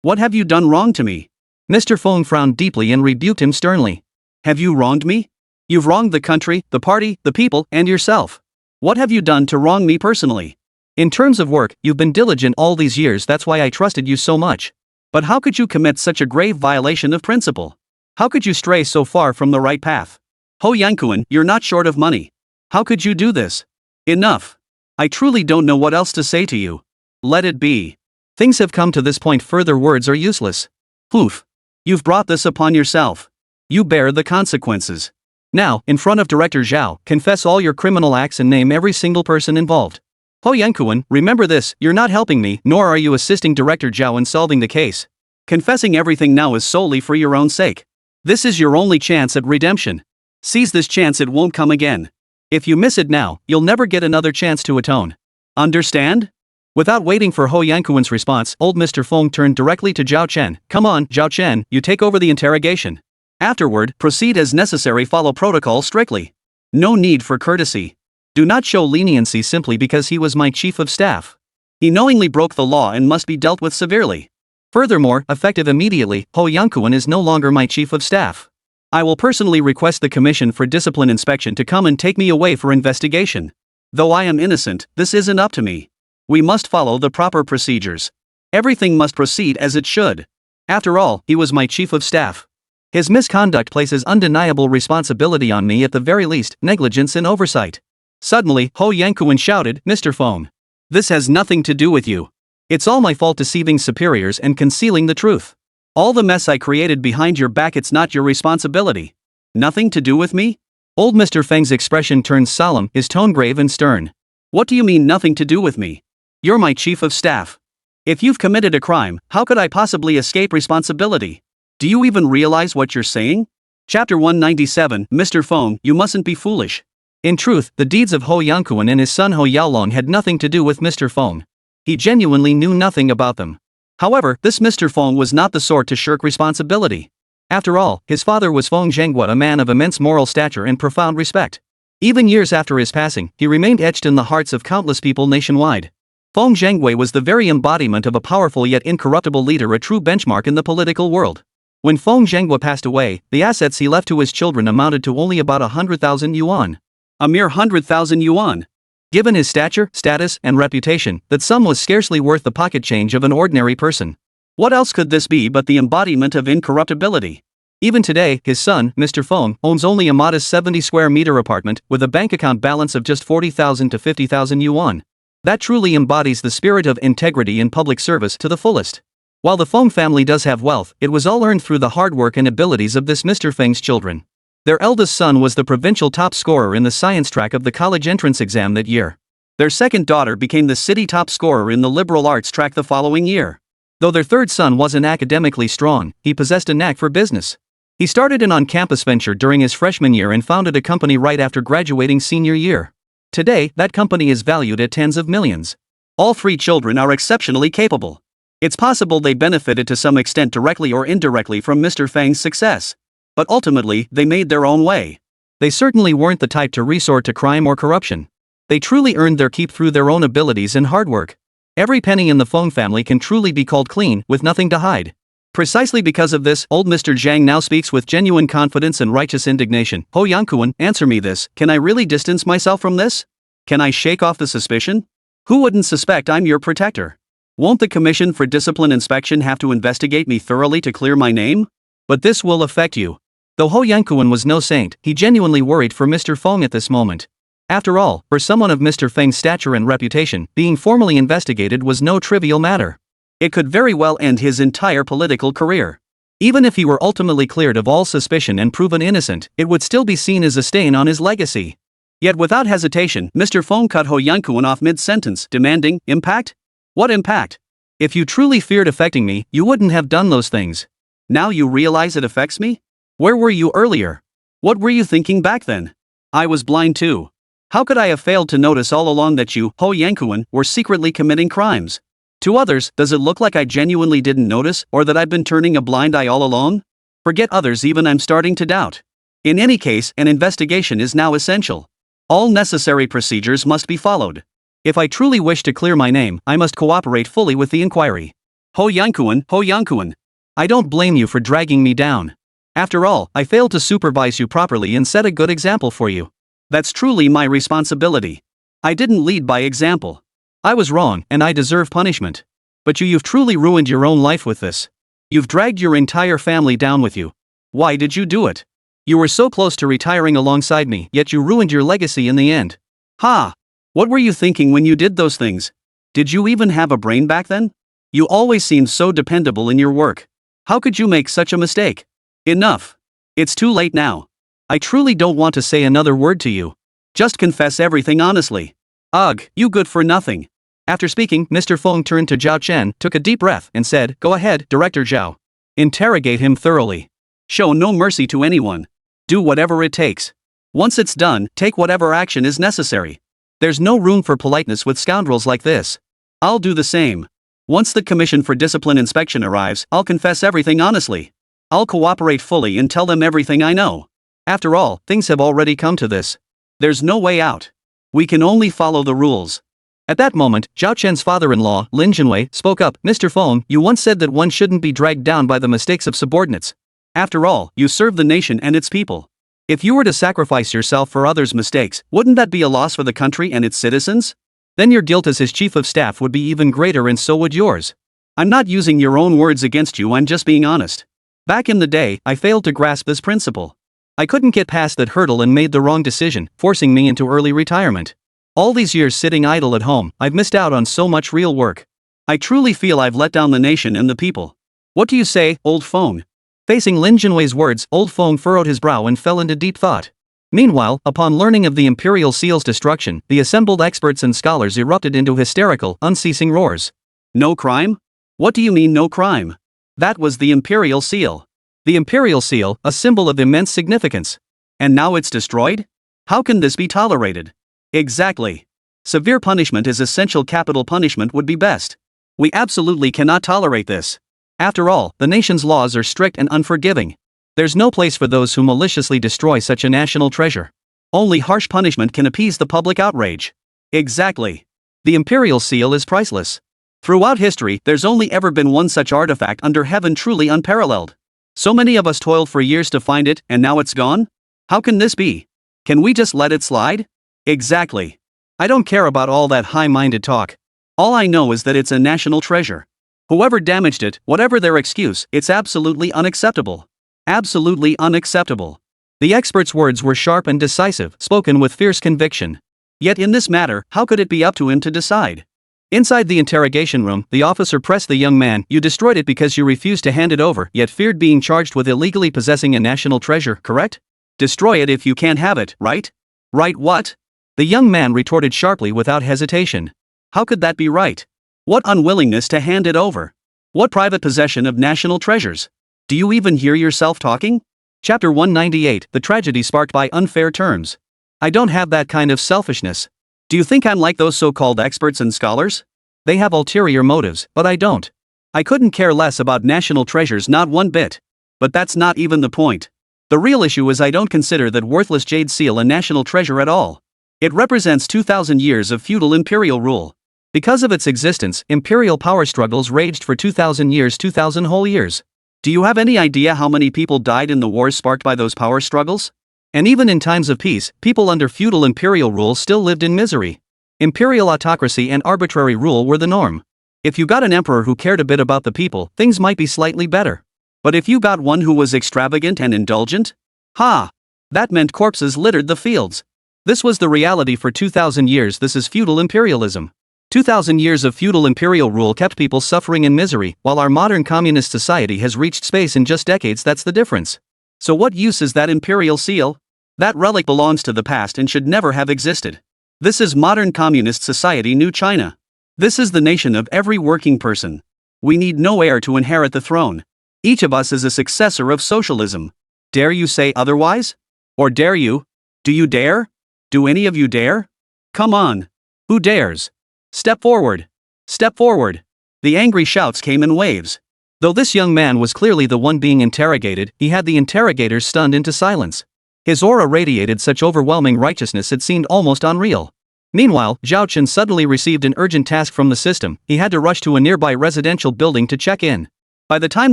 What have you done wrong to me? Mr. Feng frowned deeply and rebuked him sternly. Have you wronged me? You've wronged the country, the party, the people, and yourself. What have you done to wrong me personally? In terms of work, you've been diligent all these years, that's why I trusted you so much. But how could you commit such a grave violation of principle? How could you stray so far from the right path? Ho Yankuan, you're not short of money. How could you do this? Enough. I truly don't know what else to say to you. Let it be. Things have come to this point, further words are useless. Poof. You've brought this upon yourself. You bear the consequences. Now, in front of Director Zhao, confess all your criminal acts and name every single person involved. Ho Yankuan, remember this, you're not helping me, nor are you assisting Director Zhao in solving the case. Confessing everything now is solely for your own sake. This is your only chance at redemption. Seize this chance, it won't come again. If you miss it now, you'll never get another chance to atone. Understand? Without waiting for Ho Yankuan's response, old Mr. Feng turned directly to Zhao Chen. Come on, Zhao Chen, you take over the interrogation. Afterward, proceed as necessary, follow protocol strictly. No need for courtesy. Do not show leniency simply because he was my chief of staff. He knowingly broke the law and must be dealt with severely. Furthermore, effective immediately, Ho Yankuan is no longer my chief of staff. I will personally request the Commission for Discipline Inspection to come and take me away for investigation. Though I am innocent, this isn't up to me. We must follow the proper procedures. Everything must proceed as it should. After all, he was my chief of staff. His misconduct places undeniable responsibility on me, at the very least, negligence and oversight. Suddenly, Ho Yankuan shouted, Mr. Feng. This has nothing to do with you. It's all my fault, deceiving superiors and concealing the truth. All the mess I created behind your back, it's not your responsibility. Nothing to do with me? Old Mr. Feng's expression turned solemn, his tone grave and stern. What do you mean, nothing to do with me? You're my chief of staff. If you've committed a crime, how could I possibly escape responsibility? Do you even realize what you're saying? Chapter 197, Mr. Feng, you mustn't be foolish. In truth, the deeds of Ho Yankuan and his son Ho Yaolong had nothing to do with Mr. Feng. He genuinely knew nothing about them. However, this Mr. Feng was not the sort to shirk responsibility. After all, his father was Feng Zhenghua, a man of immense moral stature and profound respect. Even years after his passing, he remained etched in the hearts of countless people nationwide. Feng Zhenghua was the very embodiment of a powerful yet incorruptible leader, a true benchmark in the political world. When Feng Zhenghua passed away, the assets he left to his children amounted to only about 100,000 yuan. A mere 100,000 yuan. Given his stature, status, and reputation, that sum was scarcely worth the pocket change of an ordinary person. What else could this be but the embodiment of incorruptibility? Even today, his son, Mr. Feng, owns only a modest 70 square meter apartment with a bank account balance of just 40,000 to 50,000 yuan. That truly embodies the spirit of integrity in public service to the fullest. While the Feng family does have wealth, it was all earned through the hard work and abilities of this Mr. Feng's children. Their eldest son was the provincial top scorer in the science track of the college entrance exam that year. Their second daughter became the city top scorer in the liberal arts track the following year. Though their third son wasn't academically strong, he possessed a knack for business. He started an on-campus venture during his freshman year and founded a company right after graduating senior year. Today, that company is valued at tens of millions. All three children are exceptionally capable. It's possible they benefited to some extent directly or indirectly from Mr. Feng's success. But ultimately, they made their own way. They certainly weren't the type to resort to crime or corruption. They truly earned their keep through their own abilities and hard work. Every penny in the Feng family can truly be called clean, with nothing to hide. Precisely because of this, old Mr. Zhang now speaks with genuine confidence and righteous indignation. Ho Yangkuan, answer me this, can I really distance myself from this? Can I shake off the suspicion? Who wouldn't suspect I'm your protector? Won't the Commission for Discipline Inspection have to investigate me thoroughly to clear my name? But this will affect you. Though Ho Yangkuan was no saint, he genuinely worried for Mr. Feng at this moment. After all, for someone of Mr. Feng's stature and reputation, being formally investigated was no trivial matter. It could very well end his entire political career. Even if he were ultimately cleared of all suspicion and proven innocent, it would still be seen as a stain on his legacy. Yet without hesitation, Mr. Feng cut Ho Yangkuan off mid-sentence, demanding, impact? What impact? If you truly feared affecting me, you wouldn't have done those things. Now you realize it affects me? Where were you earlier? What were you thinking back then? I was blind too. How could I have failed to notice all along that you, Ho Yangkuan, were secretly committing crimes? To others, does it look like I genuinely didn't notice, or that I've been turning a blind eye all along? Forget others, even I'm starting to doubt. In any case, an investigation is now essential. All necessary procedures must be followed. If I truly wish to clear my name, I must cooperate fully with the inquiry. Ho Yangkuan, I don't blame you for dragging me down. After all, I failed to supervise you properly and set a good example for you. That's truly my responsibility. I didn't lead by example. I was wrong, and I deserve punishment. But you've truly ruined your own life with this. You've dragged your entire family down with you. Why did you do it? You were so close to retiring alongside me, yet you ruined your legacy in the end. Ha! What were you thinking when you did those things? Did you even have a brain back then? You always seemed so dependable in your work. How could you make such a mistake? Enough. It's too late now. I truly don't want to say another word to you. Just confess everything honestly. Ugh, you good for nothing. After speaking, Mr. Feng turned to Zhao Chen, took a deep breath, and said, Go ahead, Director Zhao. Interrogate him thoroughly. Show no mercy to anyone. Do whatever it takes. Once it's done, take whatever action is necessary. There's no room for politeness with scoundrels like this. I'll do the same. Once the Commission for Discipline Inspection arrives, I'll confess everything honestly. I'll cooperate fully and tell them everything I know. After all, things have already come to this. There's no way out. We can only follow the rules. At that moment, Zhao Chen's father-in-law, Lin Jinwei, spoke up. Mr. Feng, you once said that one shouldn't be dragged down by the mistakes of subordinates. After all, you serve the nation and its people. If you were to sacrifice yourself for others' mistakes, wouldn't that be a loss for the country and its citizens? Then your guilt as his chief of staff would be even greater, and so would yours. I'm not using your own words against you, I'm just being honest. Back in the day, I failed to grasp this principle. I couldn't get past that hurdle and made the wrong decision, forcing me into early retirement. All these years sitting idle at home, I've missed out on so much real work. I truly feel I've let down the nation and the people. What do you say, old Feng? Facing Lin Jinwei's words, old Feng furrowed his brow and fell into deep thought. Meanwhile, upon learning of the Imperial Seal's destruction, the assembled experts and scholars erupted into hysterical, unceasing roars. No crime? What do you mean no crime? That was the Imperial Seal. The Imperial Seal, a symbol of immense significance. And now it's destroyed? How can this be tolerated? Exactly. Severe punishment is essential. Capital punishment would be best. We absolutely cannot tolerate this. After all, the nation's laws are strict and unforgiving. There's no place for those who maliciously destroy such a national treasure. Only harsh punishment can appease the public outrage. Exactly. The Imperial Seal is priceless. Throughout history, there's only ever been one such artifact under heaven, truly unparalleled. So many of us toiled for years to find it, and now it's gone? How can this be? Can we just let it slide? Exactly. I don't care about all that high-minded talk. All I know is that it's a national treasure. Whoever damaged it, whatever their excuse, it's absolutely unacceptable. Absolutely unacceptable. The expert's words were sharp and decisive, spoken with fierce conviction. Yet in this matter, how could it be up to him to decide? Inside the interrogation room, the officer pressed the young man. You destroyed it because you refused to hand it over, yet feared being charged with illegally possessing a national treasure, correct? Destroy it if you can't have it, right? Right what? The young man retorted sharply without hesitation. How could that be right? What unwillingness to hand it over? What private possession of national treasures? Do you even hear yourself talking? Chapter 198, The Tragedy Sparked by Unfair Terms. I don't have that kind of selfishness. Do you think I'm like those so-called experts and scholars? They have ulterior motives, but I don't. I couldn't care less about national treasures, not one bit. But that's not even the point. The real issue is I don't consider that worthless jade seal a national treasure at all. It represents 2,000 years of feudal imperial rule. Because of its existence, imperial power struggles raged for 2,000 years, 2,000 whole years. Do you have any idea how many people died in the wars sparked by those power struggles? And even in times of peace, people under feudal imperial rule still lived in misery. Imperial autocracy and arbitrary rule were the norm. If you got an emperor who cared a bit about the people, things might be slightly better. But if you got one who was extravagant and indulgent? That meant corpses littered the fields. This was the reality for 2,000 years. This is feudal imperialism. 2,000 years of feudal imperial rule kept people suffering in misery, while our modern communist society has reached space in just decades. That's the difference. So what use is that imperial seal? That relic belongs to the past and should never have existed. This is modern communist society, New China. This is the nation of every working person. We need no heir to inherit the throne. Each of us is a successor of socialism. Dare you say otherwise? Or dare you? Do you dare? Do any of you dare? Come on. Who dares? Step forward. Step forward. The angry shouts came in waves. Though this young man was clearly the one being interrogated, he had the interrogators stunned into silence. His aura radiated such overwhelming righteousness it seemed almost unreal. Meanwhile, Zhao Chen suddenly received an urgent task from the system. He had to rush to a nearby residential building to check in. By the time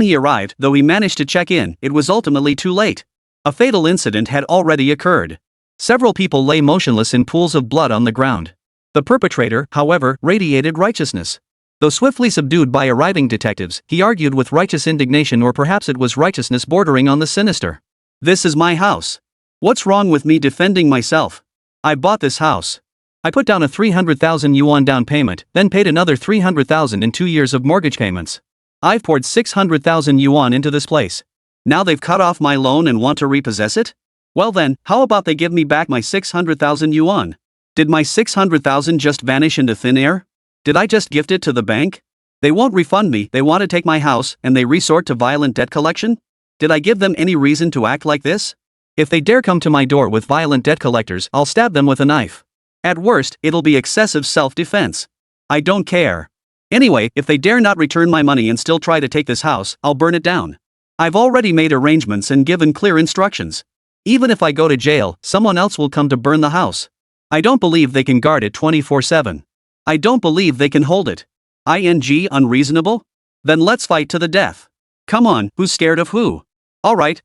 he arrived, though he managed to check in, it was ultimately too late. A fatal incident had already occurred. Several people lay motionless in pools of blood on the ground. The perpetrator, however, radiated righteousness. Though swiftly subdued by arriving detectives, he argued with righteous indignation, or perhaps it was righteousness bordering on the sinister. This is my house. What's wrong with me defending myself? I bought this house. I put down a 300,000 yuan down payment, then paid another 300,000 in 2 years of mortgage payments. I've poured 600,000 yuan into this place. Now they've cut off my loan and want to repossess it? Well then, how about they give me back my 600,000 yuan? Did my 600,000 just vanish into thin air? Did I just gift it to the bank? They won't refund me, they want to take my house, and they resort to violent debt collection? Did I give them any reason to act like this? If they dare come to my door with violent debt collectors, I'll stab them with a knife. At worst, it'll be excessive self-defense. I don't care. Anyway, if they dare not return my money and still try to take this house, I'll burn it down. I've already made arrangements and given clear instructions. Even if I go to jail, someone else will come to burn the house. I don't believe they can guard it 24/7. I don't believe they can hold it. Unreasonable? Then let's fight to the death. Come on, who's scared of who? Alright.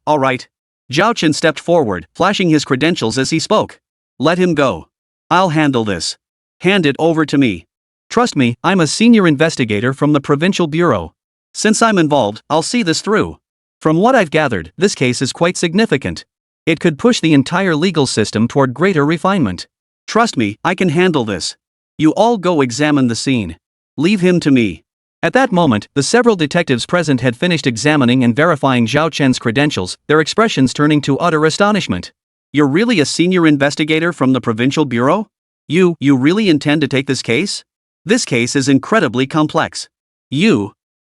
Zhao Chen stepped forward, flashing his credentials as he spoke. Let him go. I'll handle this. Hand it over to me. Trust me, I'm a senior investigator from the Provincial Bureau. Since I'm involved, I'll see this through. From what I've gathered, this case is quite significant. It could push the entire legal system toward greater refinement. Trust me, I can handle this. You all go examine the scene. Leave him to me. At that moment, the several detectives present had finished examining and verifying Zhao Chen's credentials, their expressions turning to utter astonishment. You're really a senior investigator from the Provincial Bureau? You really intend to take this case? This case is incredibly complex.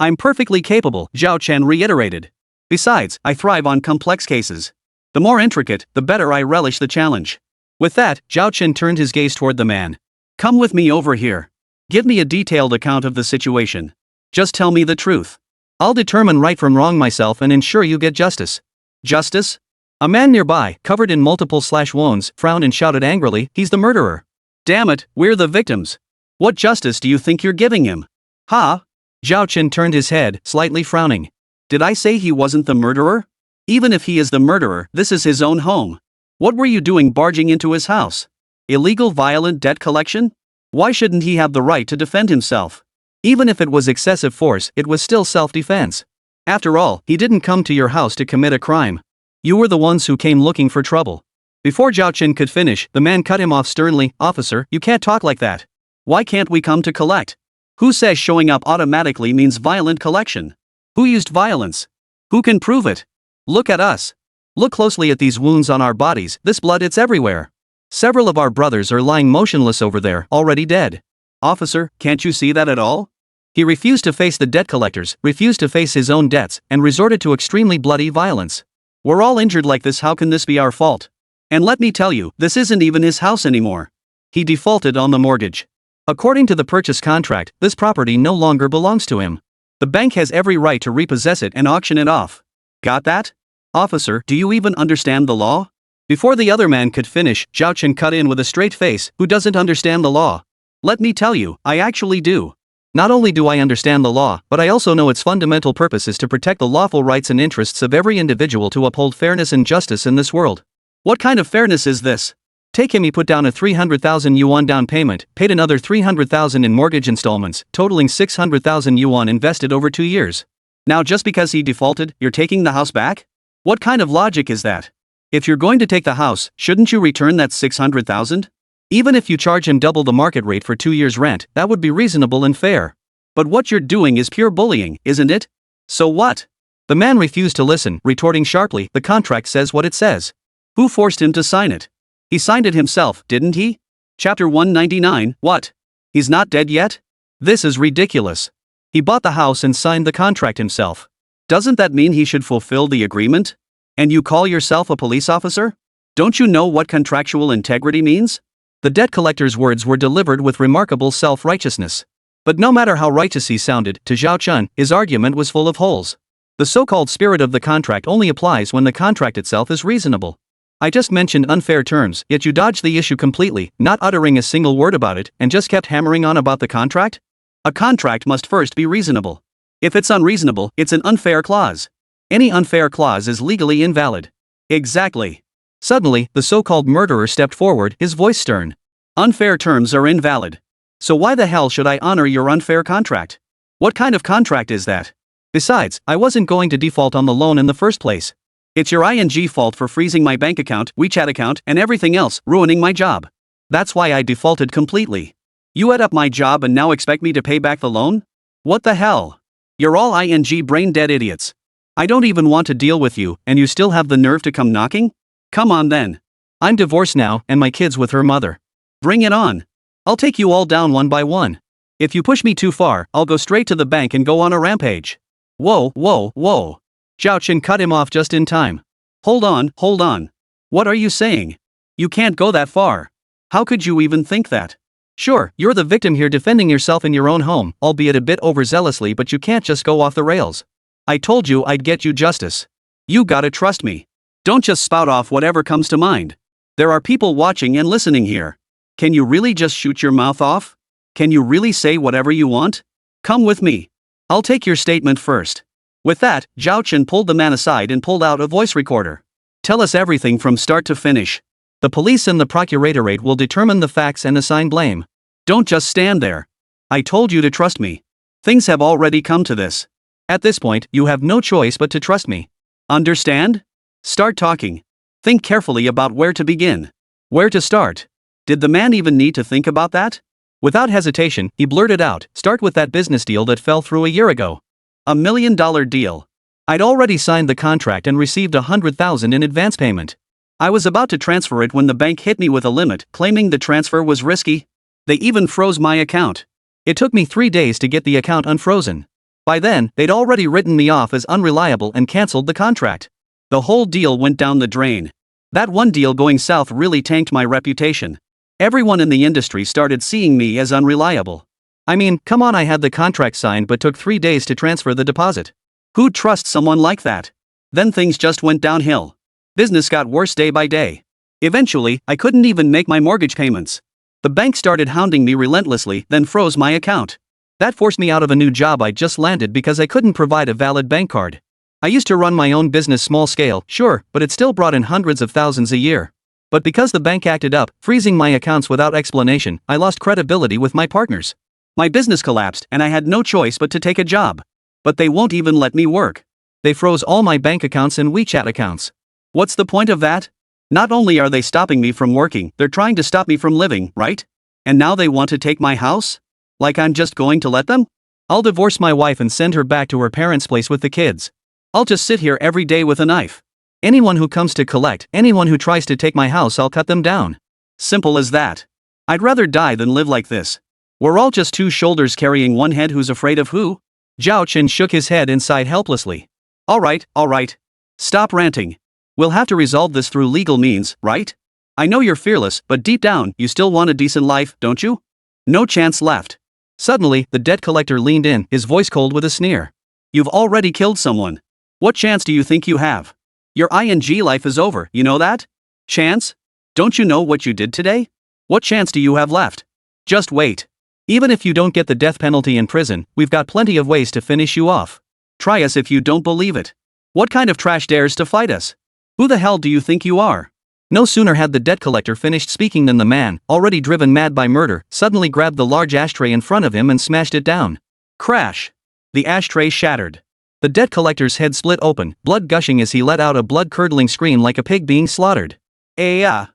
I'm perfectly capable, Zhao Chen reiterated. Besides, I thrive on complex cases. The more intricate, the better I relish the challenge. With that, Zhao Chen turned his gaze toward the man. Come with me over here. Give me a detailed account of the situation. Just tell me the truth. I'll determine right from wrong myself and ensure you get justice. Justice? A man nearby, covered in multiple slash wounds, frowned and shouted angrily, he's the murderer. Damn it, we're the victims. What justice do you think you're giving him? Ha? Zhao Chen turned his head, slightly frowning. Did I say he wasn't the murderer? Even if he is the murderer, this is his own home. What were you doing barging into his house? Illegal violent debt collection? Why shouldn't he have the right to defend himself? Even if it was excessive force, it was still self-defense. After all, he didn't come to your house to commit a crime. You were the ones who came looking for trouble. Before Zhao Chen could finish, the man cut him off sternly. Officer, you can't talk like that. Why can't we come to collect? Who says showing up automatically means violent collection? Who used violence? Who can prove it? Look at us. Look closely at these wounds on our bodies, this blood, it's everywhere. Several of our brothers are lying motionless over there, already dead. Officer, can't you see that at all? He refused to face the debt collectors, refused to face his own debts, and resorted to extremely bloody violence. We're all injured like this, how can this be our fault? And let me tell you, this isn't even his house anymore. He defaulted on the mortgage. According to the purchase contract, this property no longer belongs to him. The bank has every right to repossess it and auction it off. Got that? Officer, do you even understand the law? Before the other man could finish, Zhao Chen cut in with a straight face. Who doesn't understand the law? Let me tell you, I actually do. Not only do I understand the law, but I also know its fundamental purpose is to protect the lawful rights and interests of every individual, to uphold fairness and justice in this world. What kind of fairness is this? Take him, he put down a 300,000 yuan down payment, paid another 300,000 in mortgage installments, totaling 600,000 yuan invested over 2 years. Now just because he defaulted, you're taking the house back? What kind of logic is that? If you're going to take the house, shouldn't you return that 600,000? Even if you charge him double the market rate for 2 years' rent, that would be reasonable and fair. But what you're doing is pure bullying, isn't it? So what? The man refused to listen, retorting sharply, the contract says what it says. Who forced him to sign it? He signed it himself, didn't he? Chapter 199, what? He's not dead yet? This is ridiculous. He bought the house and signed the contract himself. Doesn't that mean he should fulfill the agreement? And you call yourself a police officer? Don't you know what contractual integrity means? The debt collector's words were delivered with remarkable self-righteousness. But no matter how righteous he sounded, to Zhao Chen, his argument was full of holes. The so-called spirit of the contract only applies when the contract itself is reasonable. I just mentioned unfair terms, yet you dodged the issue completely, not uttering a single word about it, and just kept hammering on about the contract? A contract must first be reasonable. If it's unreasonable, it's an unfair clause. Any unfair clause is legally invalid. Exactly. Suddenly, the so-called murderer stepped forward, his voice stern. Unfair terms are invalid. So why the hell should I honor your unfair contract? What kind of contract is that? Besides, I wasn't going to default on the loan in the first place. It's your ING fault for freezing my bank account, WeChat account, and everything else, ruining my job. That's why I defaulted completely. You ate up my job and now expect me to pay back the loan? What the hell? You're all ING brain-dead idiots. I don't even want to deal with you, and you still have the nerve to come knocking? Come on then. I'm divorced now, and my kid's with her mother. Bring it on. I'll take you all down one by one. If you push me too far, I'll go straight to the bank and go on a rampage. Whoa, whoa, whoa. Zhao Chen cut him off just in time. Hold on. What are you saying? You can't go that far. How could you even think that? Sure, you're the victim here defending yourself in your own home, albeit a bit overzealously, but you can't just go off the rails. I told you I'd get you justice. You gotta trust me. Don't just spout off whatever comes to mind. There are people watching and listening here. Can you really just shoot your mouth off? Can you really say whatever you want? Come with me. I'll take your statement first. With that, Zhao Chen pulled the man aside and pulled out a voice recorder. Tell us everything from start to finish. The police and the procuratorate will determine the facts and assign blame. Don't just stand there. I told you to trust me. Things have already come to this. At this point, you have no choice but to trust me. Understand? Start talking. Think carefully about where to begin. Where to start. Did the man even need to think about that? Without hesitation, he blurted out, start with that business deal that fell through a year ago. $1 million deal. I'd already signed the contract and received 100,000 in advance payment. I was about to transfer it when the bank hit me with a limit, claiming the transfer was risky. They even froze my account. It took me 3 days to get the account unfrozen. By then, they'd already written me off as unreliable and cancelled the contract. The whole deal went down the drain. That one deal going south really tanked my reputation. Everyone in the industry started seeing me as unreliable. I mean, come on, I had the contract signed but took 3 days to transfer the deposit. Who'd trust someone like that? Then things just went downhill. Business got worse day by day. Eventually, I couldn't even make my mortgage payments. The bank started hounding me relentlessly, then froze my account. That forced me out of a new job I just landed because I couldn't provide a valid bank card. I used to run my own business small scale, sure, but it still brought in hundreds of thousands a year. But because the bank acted up, freezing my accounts without explanation, I lost credibility with my partners. My business collapsed and I had no choice but to take a job. But they won't even let me work. They froze all my bank accounts and WeChat accounts. What's the point of that? Not only are they stopping me from working, they're trying to stop me from living, right? And now they want to take my house? Like I'm just going to let them? I'll divorce my wife and send her back to her parents' place with the kids. I'll just sit here every day with a knife. Anyone who comes to collect, anyone who tries to take my house, I'll cut them down. Simple as that. I'd rather die than live like this. We're all just two shoulders carrying one head. Who's afraid of who? Zhao Chen shook his head and sighed helplessly. Alright. Stop ranting. We'll have to resolve this through legal means, right? I know you're fearless, but deep down, you still want a decent life, don't you? No chance left. Suddenly, the debt collector leaned in, his voice cold with a sneer. You've already killed someone. What chance do you think you have? Your ing life is over, you know that? Chance? Don't you know what you did today? What chance do you have left? Just wait. Even if you don't get the death penalty in prison, we've got plenty of ways to finish you off. Try us if you don't believe it. What kind of trash dares to fight us? Who the hell do you think you are? No sooner had the debt collector finished speaking than the man, already driven mad by murder, suddenly grabbed the large ashtray in front of him and smashed it down. Crash! The ashtray shattered. The debt collector's head split open, blood gushing as he let out a blood-curdling scream like a pig being slaughtered. The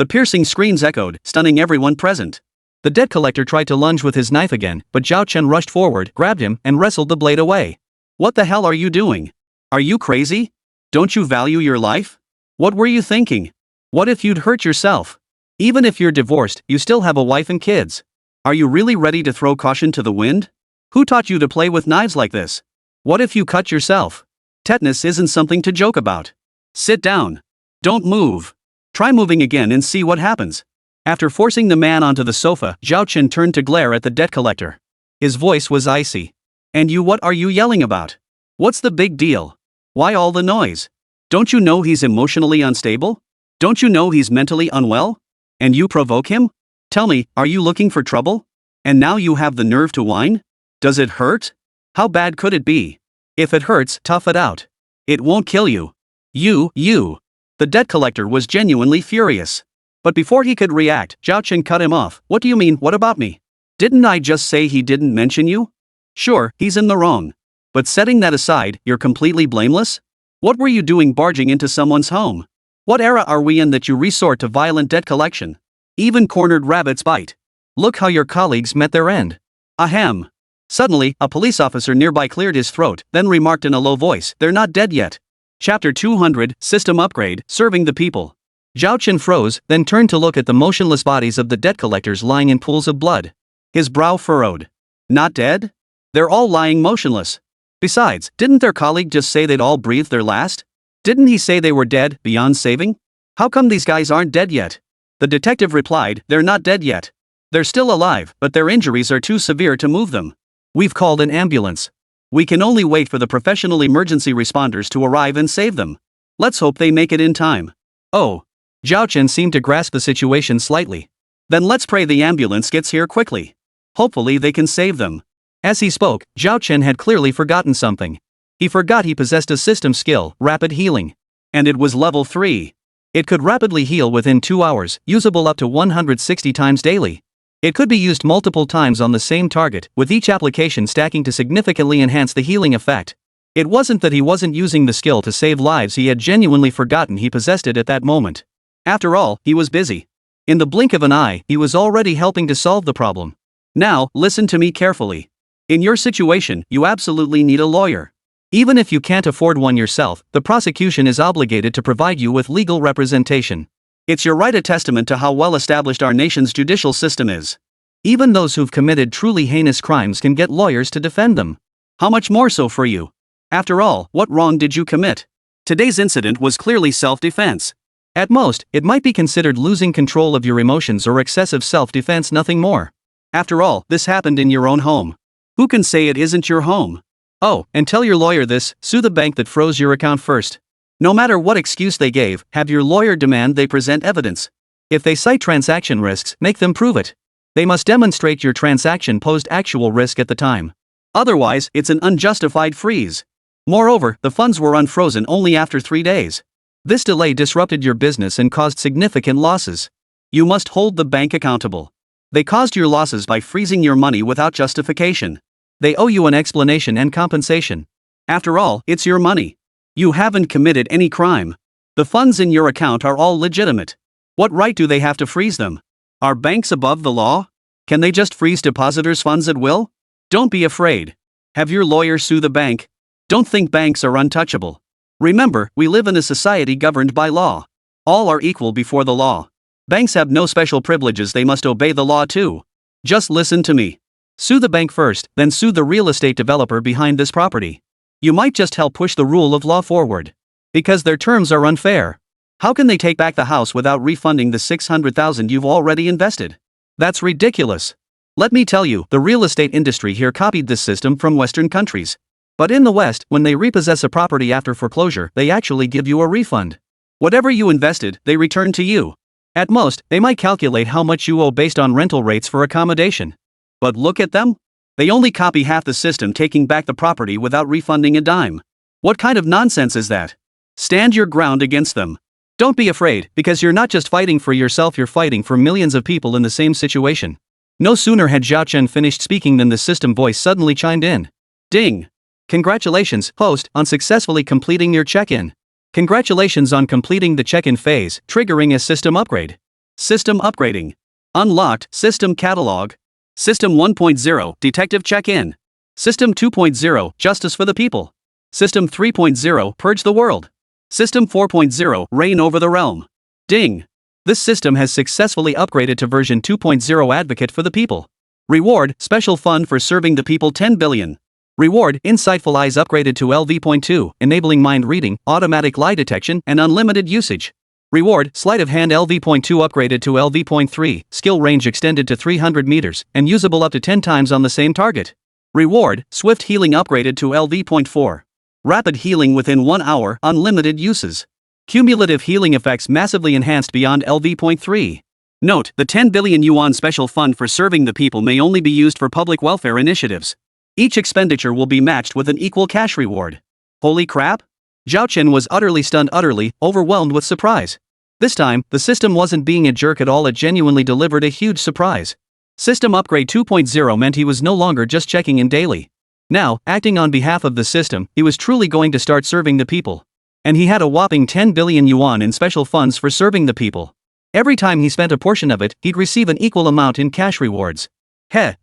piercing screams echoed, stunning everyone present. The debt collector tried to lunge with his knife again, but Zhao Chen rushed forward, grabbed him, and wrestled the blade away. What the hell are you doing? Are you crazy? Don't you value your life? What were you thinking? What if you'd hurt yourself? Even if you're divorced, you still have a wife and kids. Are you really ready to throw caution to the wind? Who taught you to play with knives like this? What if you cut yourself? Tetanus isn't something to joke about. Sit down. Don't move. Try moving again and see what happens. After forcing the man onto the sofa, Zhao Chen turned to glare at the debt collector. His voice was icy. And you, what are you yelling about? What's the big deal? Why all the noise? Don't you know he's emotionally unstable? Don't you know he's mentally unwell? And you provoke him? Tell me, are you looking for trouble? And now you have the nerve to whine? Does it hurt? How bad could it be? If it hurts, tough it out. It won't kill you. You. The debt collector was genuinely furious. But before he could react, Zhao Chen cut him off. What do you mean, what about me? Didn't I just say he didn't mention you? Sure, he's in the wrong. But setting that aside, you're completely blameless? What were you doing barging into someone's home? What era are we in that you resort to violent debt collection? Even cornered rabbits bite. Look how your colleagues met their end. Ahem. Suddenly, a police officer nearby cleared his throat, then remarked in a low voice, they're not dead yet. Chapter 200, System Upgrade, Serving the People. Zhao Chen froze, then turned to look at the motionless bodies of the debt collectors lying in pools of blood. His brow furrowed. Not dead? They're all lying motionless. Besides, didn't their colleague just say they'd all breathed their last? Didn't he say they were dead, beyond saving? How come these guys aren't dead yet? The detective replied, they're not dead yet. They're still alive, but their injuries are too severe to move them. We've called an ambulance. We can only wait for the professional emergency responders to arrive and save them. Let's hope they make it in time. Oh. Zhao Chen seemed to grasp the situation slightly. Then let's pray the ambulance gets here quickly. Hopefully they can save them. As he spoke, Zhao Chen had clearly forgotten something. He forgot he possessed a system skill, rapid healing. And it was level 3. It could rapidly heal within 2 hours, usable up to 160 times daily. It could be used multiple times on the same target, with each application stacking to significantly enhance the healing effect. It wasn't that he wasn't using the skill to save lives, he had genuinely forgotten he possessed it at that moment. After all, he was busy. In the blink of an eye, he was already helping to solve the problem. Now, listen to me carefully. In your situation, you absolutely need a lawyer. Even if you can't afford one yourself, the prosecution is obligated to provide you with legal representation. It's your right, a testament to how well established our nation's judicial system is. Even those who've committed truly heinous crimes can get lawyers to defend them. How much more so for you? After all, what wrong did you commit? Today's incident was clearly self-defense. At most, it might be considered losing control of your emotions or excessive self-defense, nothing more. After all, this happened in your own home. Who can say it isn't your home? Oh, and tell your lawyer this, sue the bank that froze your account first. No matter what excuse they gave, have your lawyer demand they present evidence. If they cite transaction risks, make them prove it. They must demonstrate your transaction posed actual risk at the time. Otherwise, it's an unjustified freeze. Moreover, the funds were unfrozen only after 3 days. This delay disrupted your business and caused significant losses. You must hold the bank accountable. They caused your losses by freezing your money without justification. They owe you an explanation and compensation. After all, it's your money. You haven't committed any crime. The funds in your account are all legitimate. What right do they have to freeze them? Are banks above the law? Can they just freeze depositors' funds at will? Don't be afraid. Have your lawyer sue the bank. Don't think banks are untouchable. Remember, we live in a society governed by law. All are equal before the law. Banks have no special privileges, they must obey the law too. Just listen to me. Sue the bank first, then sue the real estate developer behind this property. You might just help push the rule of law forward. Because their terms are unfair. How can they take back the house without refunding the $600,000 you've already invested? That's ridiculous. Let me tell you, the real estate industry here copied this system from Western countries. But in the West, when they repossess a property after foreclosure, they actually give you a refund. Whatever you invested, they return to you. At most, they might calculate how much you owe based on rental rates for accommodation. But look at them. They only copy half the system, taking back the property without refunding a dime. What kind of nonsense is that? Stand your ground against them. Don't be afraid, because you're not just fighting for yourself, you're fighting for millions of people in the same situation. No sooner had Zhao Chen finished speaking than the system voice suddenly chimed in. Ding! Congratulations, host, on successfully completing your check-in. Congratulations on completing the check-in phase, triggering a system upgrade. System upgrading. Unlocked, System Catalog. System 1.0, Detective Check-in. System 2.0, Justice for the People. System 3.0, Purge the World. System 4.0, Reign over the Realm. Ding! This system has successfully upgraded to version 2.0, Advocate for the People. Reward, Special Fund for Serving the People 10 billion. Reward, Insightful Eyes upgraded to LV.2, enabling mind reading, automatic lie detection, and unlimited usage. Reward, Sleight of Hand LV.2 upgraded to LV.3, skill range extended to 300 meters, and usable up to 10 times on the same target. Reward, Swift Healing upgraded to LV.4. Rapid healing within 1 hour, unlimited uses. Cumulative healing effects massively enhanced beyond LV.3. Note, the 10 billion yuan special fund for serving the people may only be used for public welfare initiatives. Each expenditure will be matched with an equal cash reward. Holy crap? Zhao Chen was utterly stunned, utterly overwhelmed with surprise. This time, the system wasn't being a jerk at all, it genuinely delivered a huge surprise. System Upgrade 2.0 meant he was no longer just checking in daily. Now, acting on behalf of the system, he was truly going to start serving the people. And he had a whopping 10 billion yuan in special funds for serving the people. Every time he spent a portion of it, he'd receive an equal amount in cash rewards.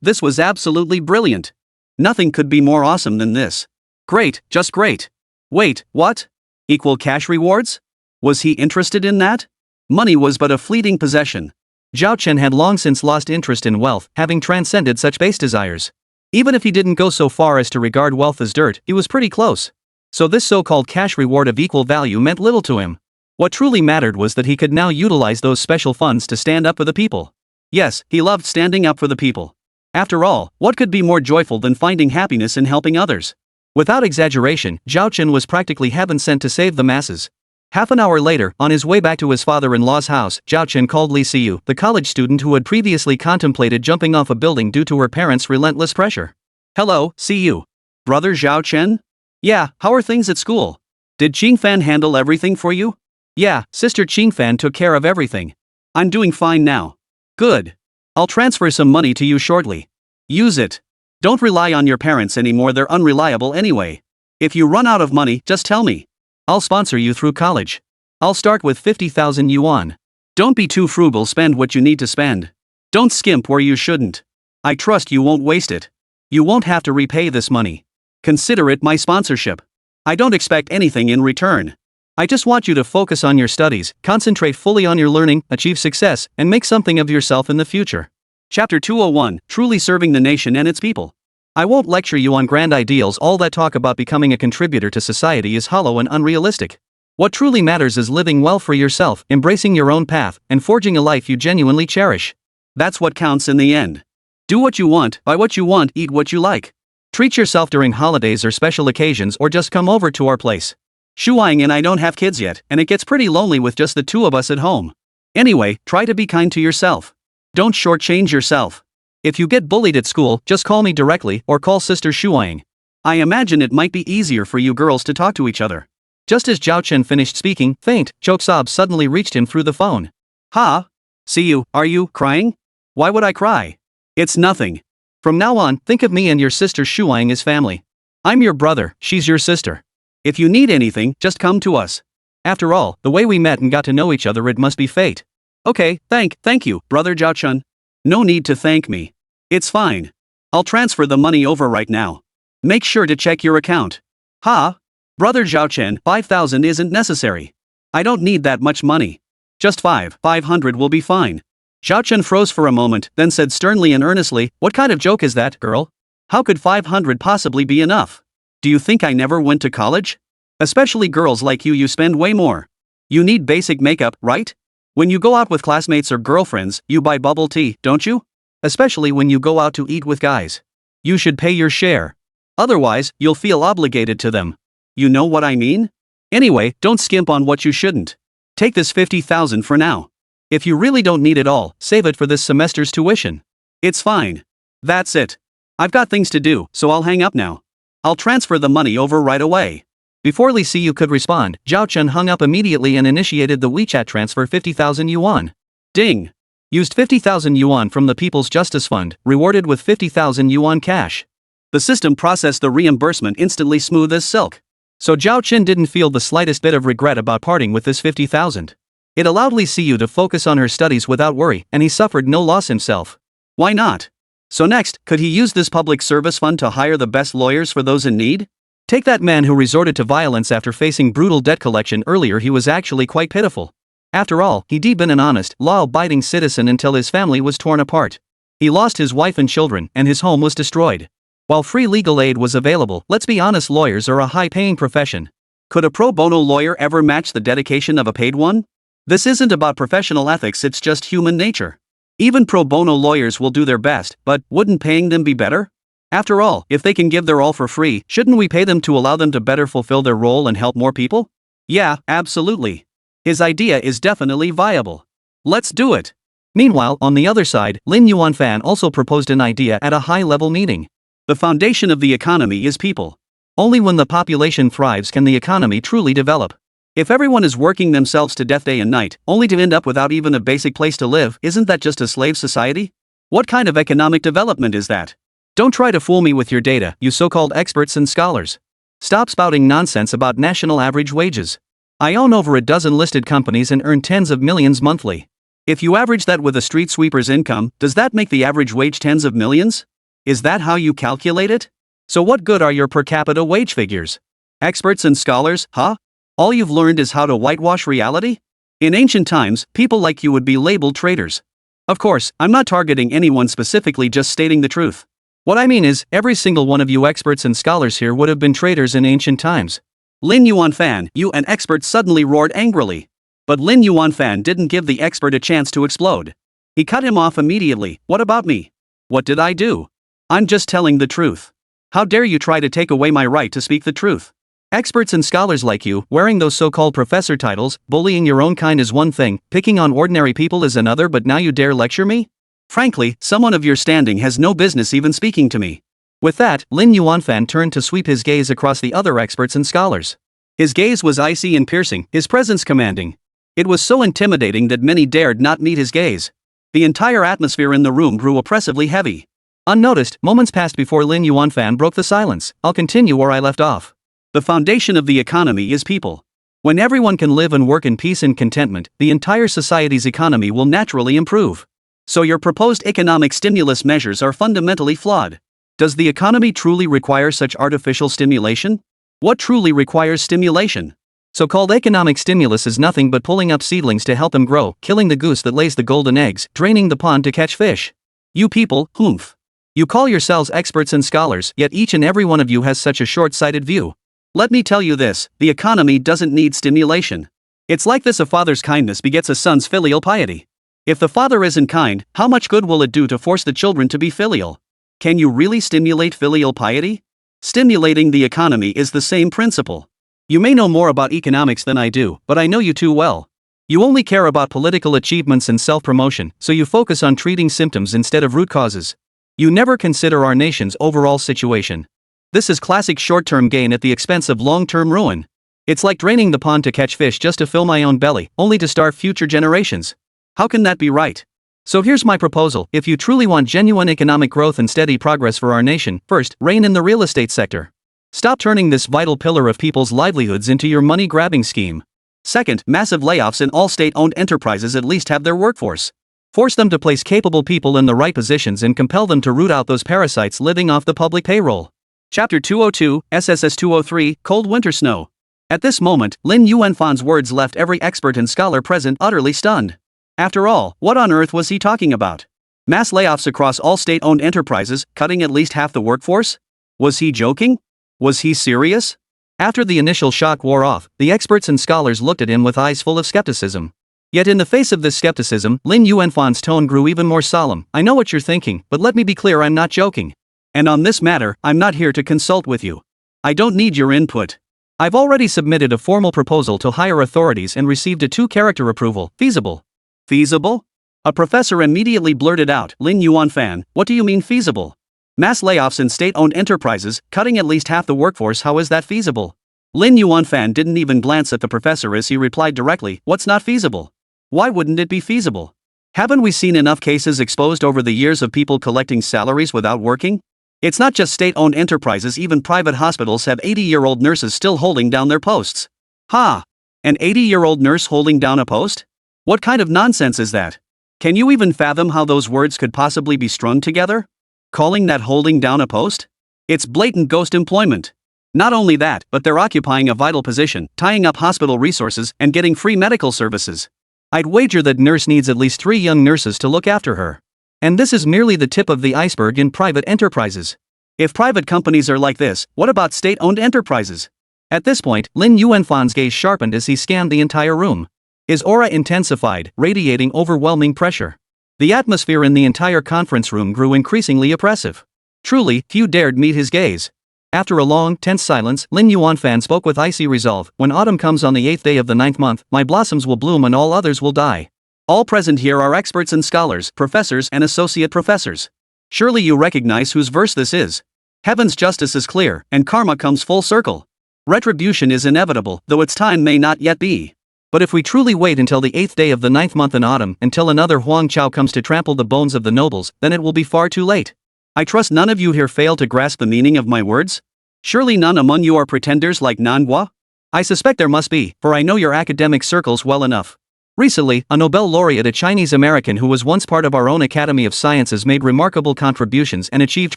This was absolutely brilliant. Nothing could be more awesome than this. Great, just great. Wait, what? Equal cash rewards? Was he interested in that? Money was but a fleeting possession. Zhao Chen had long since lost interest in wealth, having transcended such base desires. Even if he didn't go so far as to regard wealth as dirt, he was pretty close. So this so-called cash reward of equal value meant little to him. What truly mattered was that he could now utilize those special funds to stand up for the people. Yes, he loved standing up for the people. After all, what could be more joyful than finding happiness in helping others? Without exaggeration, Zhao Chen was practically heaven sent to save the masses. Half an hour later, on his way back to his father-in-law's house, Zhao Chen called Li Siyu, the college student who had previously contemplated jumping off a building due to her parents' relentless pressure. Hello, Siyu. Brother Zhao Chen? Yeah, how are things at school? Did Qingfan handle everything for you? Yeah, Sister Qingfan took care of everything. I'm doing fine now. Good. I'll transfer some money to you shortly. Use it. Don't rely on your parents anymore, they're unreliable anyway. If you run out of money, just tell me. I'll sponsor you through college. I'll start with 50,000 yuan. Don't be too frugal, spend what you need to spend. Don't skimp where you shouldn't. I trust you won't waste it. You won't have to repay this money. Consider it my sponsorship. I don't expect anything in return. I just want you to focus on your studies, concentrate fully on your learning, achieve success, and make something of yourself in the future. Chapter 201, Truly Serving the Nation and its People. I won't lecture you on grand ideals, all that talk about becoming a contributor to society is hollow and unrealistic. What truly matters is living well for yourself, embracing your own path, and forging a life you genuinely cherish. That's what counts in the end. Do what you want, buy what you want, eat what you like. Treat yourself during holidays or special occasions, or just come over to our place. Shuang and I don't have kids yet, and it gets pretty lonely with just the two of us at home. Anyway, try to be kind to yourself. Don't shortchange yourself. If you get bullied at school, just call me directly or call Sister Shuang. I imagine it might be easier for you girls to talk to each other. Just as Zhao Chen finished speaking, faint, choke sobs suddenly reached him through the phone. Ha? See you, are you crying? Why would I cry? It's nothing. From now on, think of me and your sister Shuang as family. I'm your brother, she's your sister. If you need anything, just come to us. After all, the way we met and got to know each other, it must be fate. Okay, thank you, brother Zhao Chen. No need to thank me. It's fine. I'll transfer the money over right now. Make sure to check your account. Ha? Brother Zhao Chen, 5,000 isn't necessary. I don't need that much money. Just 500 will be fine. Zhao Chen froze for a moment, then said sternly and earnestly, what kind of joke is that, girl? How could 500 possibly be enough? Do you think I never went to college? Especially girls like you spend way more. You need basic makeup, right? When you go out with classmates or girlfriends, you buy bubble tea, don't you? Especially when you go out to eat with guys. You should pay your share. Otherwise, you'll feel obligated to them. You know what I mean? Anyway, don't skimp on what you shouldn't. Take this 50,000 for now. If you really don't need it all, save it for this semester's tuition. It's fine. That's it. I've got things to do, so I'll hang up now. I'll transfer the money over right away. Before Li Siyu could respond, Zhao Chen hung up immediately and initiated the WeChat transfer 50,000 yuan. Ding! Used 50,000 yuan from the People's Justice Fund, rewarded with 50,000 yuan cash. The system processed the reimbursement instantly smooth as silk. So Zhao Chen didn't feel the slightest bit of regret about parting with this 50,000. It allowed Li Siyu to focus on her studies without worry, and he suffered no loss himself. Why not? So next, could he use this public service fund to hire the best lawyers for those in need? Take that man who resorted to violence after facing brutal debt collection earlier. He was actually quite pitiful. After all, he'd been an honest, law-abiding citizen until his family was torn apart. He lost his wife and children, and his home was destroyed. While free legal aid was available, let's be honest, lawyers are a high-paying profession. Could a pro bono lawyer ever match the dedication of a paid one? This isn't about professional ethics, it's just human nature. Even pro bono lawyers will do their best, but wouldn't paying them be better? After all, if they can give their all for free, shouldn't we pay them to allow them to better fulfill their role and help more people? Yeah, absolutely. His idea is definitely viable. Let's do it. Meanwhile, on the other side, Lin Yuanfan also proposed an idea at a high-level meeting. The foundation of the economy is people. Only when the population thrives can the economy truly develop. If everyone is working themselves to death day and night, only to end up without even a basic place to live, isn't that just a slave society? What kind of economic development is that? Don't try to fool me with your data, you so-called experts and scholars. Stop spouting nonsense about national average wages. I own over a dozen listed companies and earn tens of millions monthly. If you average that with a street sweeper's income, does that make the average wage tens of millions? Is that how you calculate it? So what good are your per capita wage figures? Experts and scholars, huh? All you've learned is how to whitewash reality? In ancient times, people like you would be labeled traitors. Of course, I'm not targeting anyone specifically, just stating the truth. What I mean is, every single one of you experts and scholars here would have been traitors in ancient times. Lin Yuanfan, you an expert, suddenly roared angrily. But Lin Yuanfan didn't give the expert a chance to explode. He cut him off immediately. What about me? What did I do? I'm just telling the truth. How dare you try to take away my right to speak the truth? Experts and scholars like you, wearing those so-called professor titles, bullying your own kind is one thing, picking on ordinary people is another, but now you dare lecture me? Frankly, someone of your standing has no business even speaking to me. With that, Lin Yuanfan turned to sweep his gaze across the other experts and scholars. His gaze was icy and piercing, his presence commanding. It was so intimidating that many dared not meet his gaze. The entire atmosphere in the room grew oppressively heavy. Unnoticed, moments passed before Lin Yuanfan broke the silence. I'll continue where I left off. The foundation of the economy is people. When everyone can live and work in peace and contentment, the entire society's economy will naturally improve. So your proposed economic stimulus measures are fundamentally flawed. Does the economy truly require such artificial stimulation? What truly requires stimulation? So-called economic stimulus is nothing but pulling up seedlings to help them grow, killing the goose that lays the golden eggs, draining the pond to catch fish. You people, humph. You call yourselves experts and scholars, yet each and every one of you has such a short-sighted view. Let me tell you this, the economy doesn't need stimulation. It's like this: a father's kindness begets a son's filial piety. If the father isn't kind, how much good will it do to force the children to be filial? Can you really stimulate filial piety? Stimulating the economy is the same principle. You may know more about economics than I do, but I know you too well. You only care about political achievements and self-promotion, so you focus on treating symptoms instead of root causes. You never consider our nation's overall situation. This is classic short-term gain at the expense of long-term ruin. It's like draining the pond to catch fish just to fill my own belly, only to starve future generations. How can that be right? So here's my proposal: if you truly want genuine economic growth and steady progress for our nation, first, rein in the real estate sector. Stop turning this vital pillar of people's livelihoods into your money-grabbing scheme. Second, massive layoffs in all state-owned enterprises at least have their workforce. Force them to place capable people in the right positions and compel them to root out those parasites living off the public payroll. Chapter 202, SSS 203, Cold Winter Snow. At this moment, Lin Yuanfan's words left every expert and scholar present utterly stunned. After all, what on earth was he talking about? Mass layoffs across all state-owned enterprises, cutting at least half the workforce? Was he joking? Was he serious? After the initial shock wore off, the experts and scholars looked at him with eyes full of skepticism. Yet in the face of this skepticism, Lin Yuanfan's tone grew even more solemn. I know what you're thinking, but let me be clear, I'm not joking. And on this matter, I'm not here to consult with you. I don't need your input. I've already submitted a formal proposal to higher authorities and received a 2-character approval. Feasible. Feasible? A professor immediately blurted out, Lin Yuanfan, what do you mean feasible? Mass layoffs in state-owned enterprises, cutting at least half the workforce, how is that feasible? Lin Yuanfan didn't even glance at the professor as he replied directly, what's not feasible? Why wouldn't it be feasible? Haven't we seen enough cases exposed over the years of people collecting salaries without working? It's not just state-owned enterprises, even private hospitals have 80-year-old nurses still holding down their posts. Ha! An 80-year-old nurse holding down a post? What kind of nonsense is that? Can you even fathom how those words could possibly be strung together? Calling that holding down a post? It's blatant ghost employment. Not only that, but they're occupying a vital position, tying up hospital resources, and getting free medical services. I'd wager that nurse needs at least 3 young nurses to look after her. And this is merely the tip of the iceberg in private enterprises. If private companies are like this, what about state-owned enterprises? At this point, Lin Yuanfan's gaze sharpened as he scanned the entire room. His aura intensified, radiating overwhelming pressure. The atmosphere in the entire conference room grew increasingly oppressive. Truly, few dared meet his gaze. After a long, tense silence, Lin Yuanfan spoke with icy resolve, when autumn comes on the 8th day of the 9th month, my blossoms will bloom and all others will die. All present here are experts and scholars, professors and associate professors. Surely you recognize whose verse this is. Heaven's justice is clear, and karma comes full circle. Retribution is inevitable, though its time may not yet be. But if we truly wait until the 8th day of the 9th month in autumn, until another Huang Chao comes to trample the bones of the nobles, then it will be far too late. I trust none of you here fail to grasp the meaning of my words? Surely none among you are pretenders like manhwa? I suspect there must be, for I know your academic circles well enough. Recently, a Nobel laureate, a Chinese American who was once part of our own Academy of Sciences, made remarkable contributions and achieved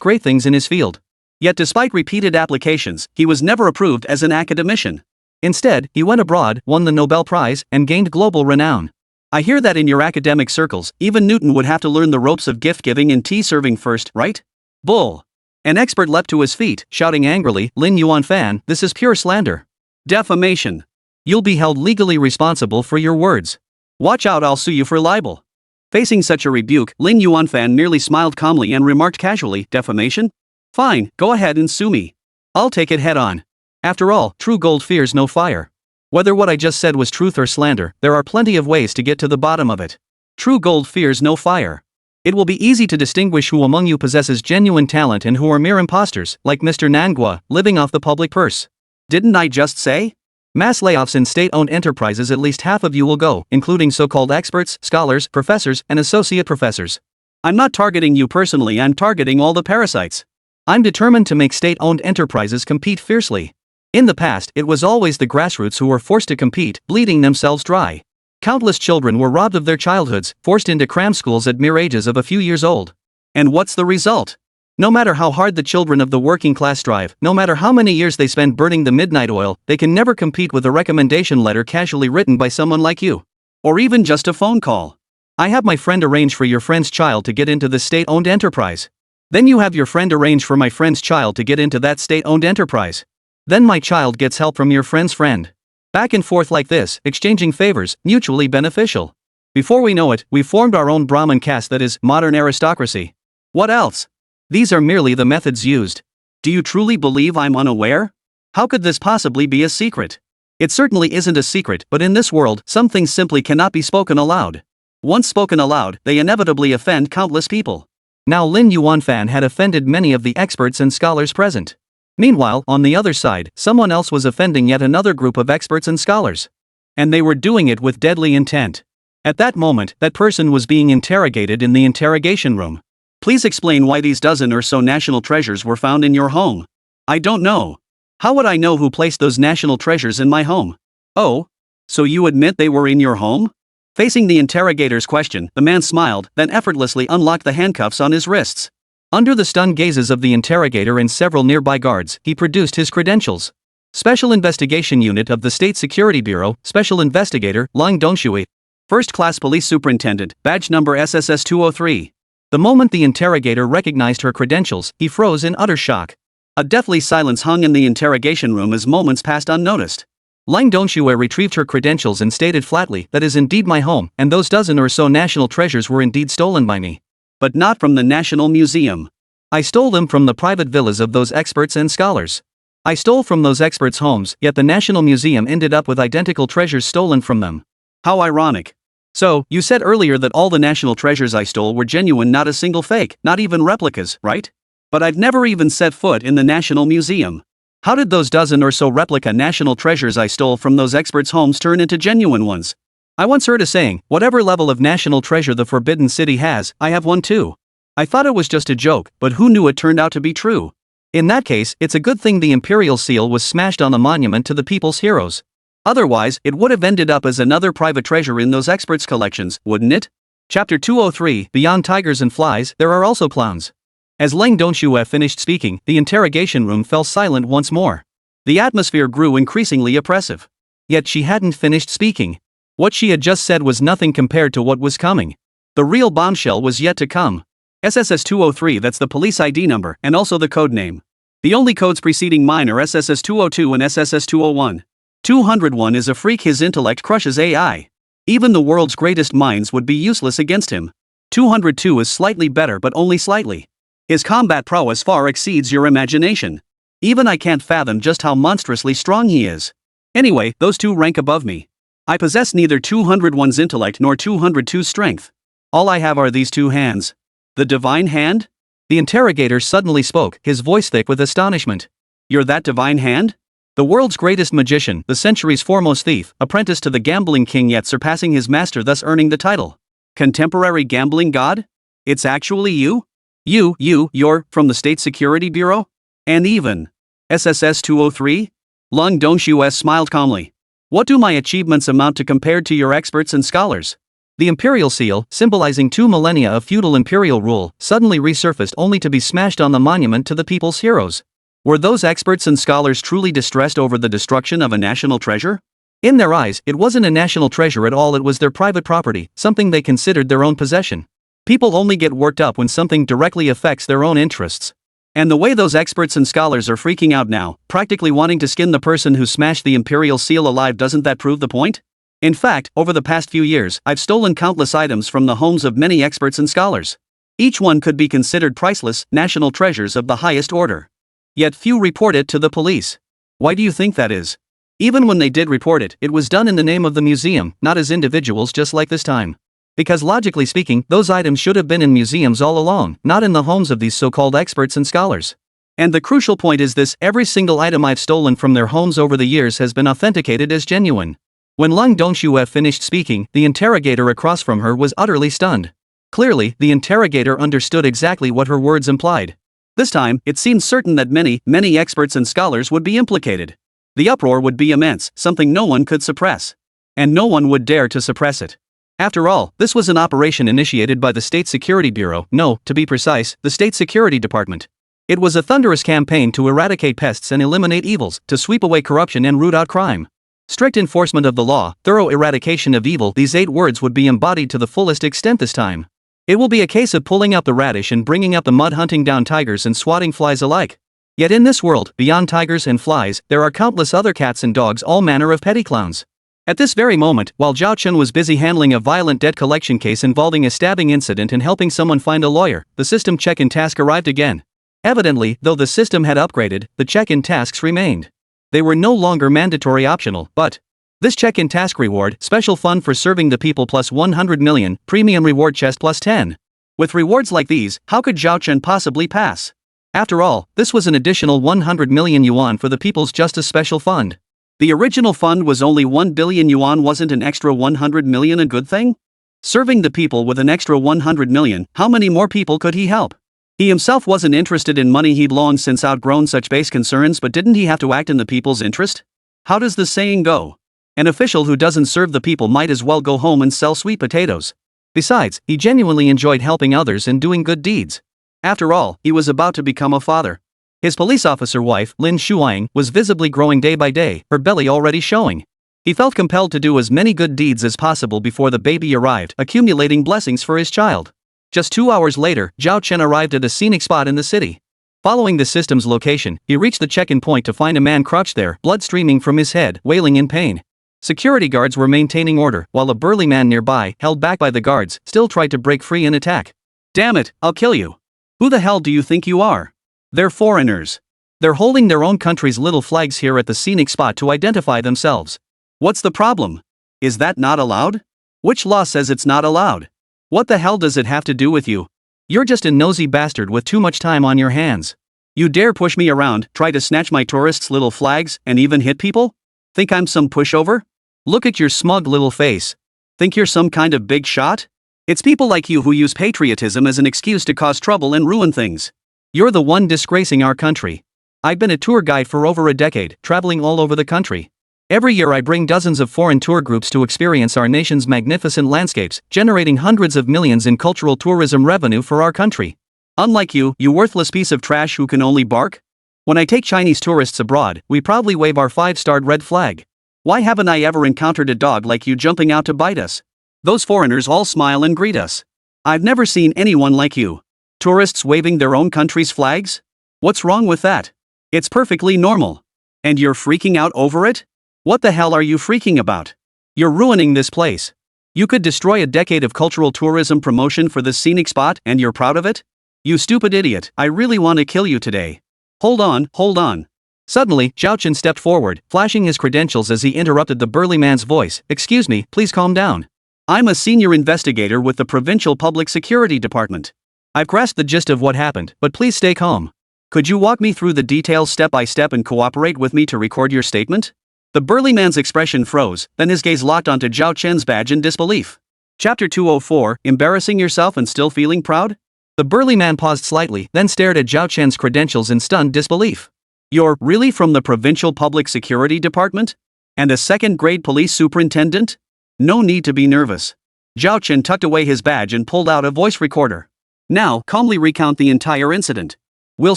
great things in his field. Yet despite repeated applications, he was never approved as an academician. Instead, he went abroad, won the Nobel Prize, and gained global renown. I hear that in your academic circles, even Newton would have to learn the ropes of gift-giving and tea-serving first, right? Bull. An expert leapt to his feet, shouting angrily, Lin Yuanfan, this is pure slander. Defamation. You'll be held legally responsible for your words. Watch out, I'll sue you for libel. Facing such a rebuke, Lin Yuanfan merely smiled calmly and remarked casually, defamation? Fine, go ahead and sue me. I'll take it head on. After all, true gold fears no fire. Whether what I just said was truth or slander, there are plenty of ways to get to the bottom of it. True gold fears no fire. It will be easy to distinguish who among you possesses genuine talent and who are mere imposters, like Mr. Nangua, living off the public purse. Didn't I just say? Mass layoffs in state-owned enterprises, at least half of you will go, including so-called experts, scholars, professors, and associate professors. I'm not targeting you personally, I'm targeting all the parasites. I'm determined to make state-owned enterprises compete fiercely. In the past, it was always the grassroots who were forced to compete, bleeding themselves dry. Countless children were robbed of their childhoods, forced into cram schools at mere ages of a few years old. And what's the result? No matter how hard the children of the working class strive, no matter how many years they spend burning the midnight oil, they can never compete with a recommendation letter casually written by someone like you. Or even just a phone call. I have my friend arrange for your friend's child to get into this state-owned enterprise. Then you have your friend arrange for my friend's child to get into that state-owned enterprise. Then my child gets help from your friend's friend. Back and forth like this, exchanging favors, mutually beneficial. Before we know it, we've formed our own Brahmin caste, that is, modern aristocracy. What else? These are merely the methods used. Do you truly believe I'm unaware? How could this possibly be a secret? It certainly isn't a secret, but in this world, some things simply cannot be spoken aloud. Once spoken aloud, they inevitably offend countless people. Now Lin Yuanfan had offended many of the experts and scholars present. Meanwhile, on the other side, someone else was offending yet another group of experts and scholars. And they were doing it with deadly intent. At that moment, that person was being interrogated in the interrogation room. Please explain why these dozen or so national treasures were found in your home. I don't know. How would I know who placed those national treasures in my home? Oh? So you admit they were in your home? Facing the interrogator's question, the man smiled, then effortlessly unlocked the handcuffs on his wrists. Under the stunned gazes of the interrogator and several nearby guards, he produced his credentials. Special Investigation Unit of the State Security Bureau, Special Investigator, Lang Dongshui. First Class Police Superintendent, Badge Number SSS 203. The moment the interrogator recognized her credentials, he froze in utter shock. A deathly silence hung in the interrogation room as moments passed unnoticed. Lang Dongshui retrieved her credentials and stated flatly, "That is indeed my home, and those dozen or so national treasures were indeed stolen by me. But not from the National Museum. I stole them from the private villas of those experts and scholars. I stole from those experts' homes, yet the National Museum ended up with identical treasures stolen from them. How ironic. So, you said earlier that all the national treasures I stole were genuine, not a single fake, not even replicas, right? But I've never even set foot in the National Museum. How did those dozen or so replica national treasures I stole from those experts' homes turn into genuine ones? I once heard a saying, whatever level of national treasure the Forbidden City has, I have one too. I thought it was just a joke, but who knew it turned out to be true? In that case, it's a good thing the imperial seal was smashed on the monument to the people's heroes. Otherwise, it would have ended up as another private treasure in those experts' collections, wouldn't it? Chapter 203, Beyond Tigers and Flies, There Are Also Clowns. As Lang Dongshui finished speaking, the interrogation room fell silent once more. The atmosphere grew increasingly oppressive. Yet she hadn't finished speaking. What she had just said was nothing compared to what was coming. The real bombshell was yet to come. SSS 203, that's the police ID number, and also the code name. The only codes preceding mine are SSS 202 and SSS 201. 201 is a freak, his intellect crushes AI. Even the world's greatest minds would be useless against him. 202 is slightly better, but only slightly. His combat prowess far exceeds your imagination. Even I can't fathom just how monstrously strong he is. Anyway, those two rank above me. I possess neither 201's intellect nor 202's strength. All I have are these two hands. The divine hand? The interrogator suddenly spoke, his voice thick with astonishment. You're that divine hand? The world's greatest magician, the century's foremost thief, apprenticed to the gambling king yet surpassing his master, thus earning the title. Contemporary gambling god? It's actually you? You're from the State Security Bureau? And even SSS 203? Lang Dongshui smiled calmly. What do my achievements amount to compared to your experts and scholars? The imperial seal, symbolizing 2 millennia of feudal imperial rule, suddenly resurfaced only to be smashed on the monument to the people's heroes. Were those experts and scholars truly distressed over the destruction of a national treasure? In their eyes, it wasn't a national treasure at all, it was their private property, something they considered their own possession. People only get worked up when something directly affects their own interests. And the way those experts and scholars are freaking out now, practically wanting to skin the person who smashed the imperial seal alive, doesn't that prove the point? In fact, over the past few years, I've stolen countless items from the homes of many experts and scholars. Each one could be considered priceless, national treasures of the highest order. Yet few report it to the police. Why do you think that is? Even when they did report it, it was done in the name of the museum, not as individuals, just like this time. Because logically speaking, those items should have been in museums all along, not in the homes of these so-called experts and scholars. And the crucial point is this: every single item I've stolen from their homes over the years has been authenticated as genuine. When Lang Dongshui finished speaking, the interrogator across from her was utterly stunned. Clearly, the interrogator understood exactly what her words implied. This time, it seemed certain that many experts and scholars would be implicated. The uproar would be immense, something no one could suppress. And no one would dare to suppress it. After all, this was an operation initiated by the State Security Bureau, no, to be precise, the State Security Department. It was a thunderous campaign to eradicate pests and eliminate evils, to sweep away corruption and root out crime. Strict enforcement of the law, thorough eradication of evil, these 8 words would be embodied to the fullest extent this time. It will be a case of pulling out the radish and bringing out the mud, hunting down tigers and swatting flies alike. Yet in this world, beyond tigers and flies, there are countless other cats and dogs, all manner of petty clowns. At this very moment, while Zhao Chen was busy handling a violent debt collection case involving a stabbing incident and helping someone find a lawyer, the system check-in task arrived again. Evidently, though the system had upgraded, the check-in tasks remained. They were no longer mandatory optional, but this check-in task reward, special fund for serving the people plus 100 million, premium reward chest plus 10. With rewards like these, how could Zhao Chen possibly pass? After all, this was an additional 100 million yuan for the People's Justice Special Fund. The original fund was only 1 billion yuan. Wasn't an extra 100 million a good thing? Serving the people with an extra 100 million, how many more people could he help? He himself wasn't interested in money, he'd long since outgrown such base concerns, but didn't he have to act in the people's interest? How does the saying go? An official who doesn't serve the people might as well go home and sell sweet potatoes. Besides, he genuinely enjoyed helping others and doing good deeds. After all, he was about to become a father. His police officer wife, Lin Shuang, was visibly growing day by day, her belly already showing. He felt compelled to do as many good deeds as possible before the baby arrived, accumulating blessings for his child. Just 2 hours later, Zhao Chen arrived at a scenic spot in the city. Following the system's location, he reached the check-in point to find a man crouched there, blood streaming from his head, wailing in pain. Security guards were maintaining order, while a burly man nearby, held back by the guards, still tried to break free and attack. "Damn it, I'll kill you. Who the hell do you think you are? They're foreigners. They're holding their own country's little flags here at the scenic spot to identify themselves. What's the problem? Is that not allowed? Which law says it's not allowed? What the hell does it have to do with you? You're just a nosy bastard with too much time on your hands. You dare push me around, try to snatch my tourists' little flags, and even hit people? Think I'm some pushover? Look at your smug little face. Think you're some kind of big shot? It's people like you who use patriotism as an excuse to cause trouble and ruin things. You're the one disgracing our country. I've been a tour guide for over a decade, traveling all over the country. Every year I bring dozens of foreign tour groups to experience our nation's magnificent landscapes, generating hundreds of millions in cultural tourism revenue for our country. Unlike you, you worthless piece of trash who can only bark. When I take Chinese tourists abroad, we proudly wave our 5-starred red flag. Why haven't I ever encountered a dog like you jumping out to bite us? Those foreigners all smile and greet us. I've never seen anyone like you. Tourists waving their own country's flags? What's wrong with that? It's perfectly normal. And you're freaking out over it? What the hell are you freaking about? You're ruining this place. You could destroy a decade of cultural tourism promotion for this scenic spot, and you're proud of it? You stupid idiot, I really want to kill you today. Hold on. Suddenly, Zhao Chen stepped forward, flashing his credentials as he interrupted the burly man's voice. "Excuse me, please calm down. I'm a senior investigator with the Provincial Public Security Department. I've grasped the gist of what happened, but please stay calm. Could you walk me through the details step by step and cooperate with me to record your statement?" The burly man's expression froze, then his gaze locked onto Zhao Chen's badge in disbelief. Chapter 204, Embarrassing Yourself and Still Feeling Proud? The burly man paused slightly, then stared at Zhao Chen's credentials in stunned disbelief. "You're really from the Provincial Public Security Department? And a second-grade police superintendent? No need to be nervous." Zhao Chen tucked away his badge and pulled out a voice recorder. "Now, calmly recount the entire incident. We'll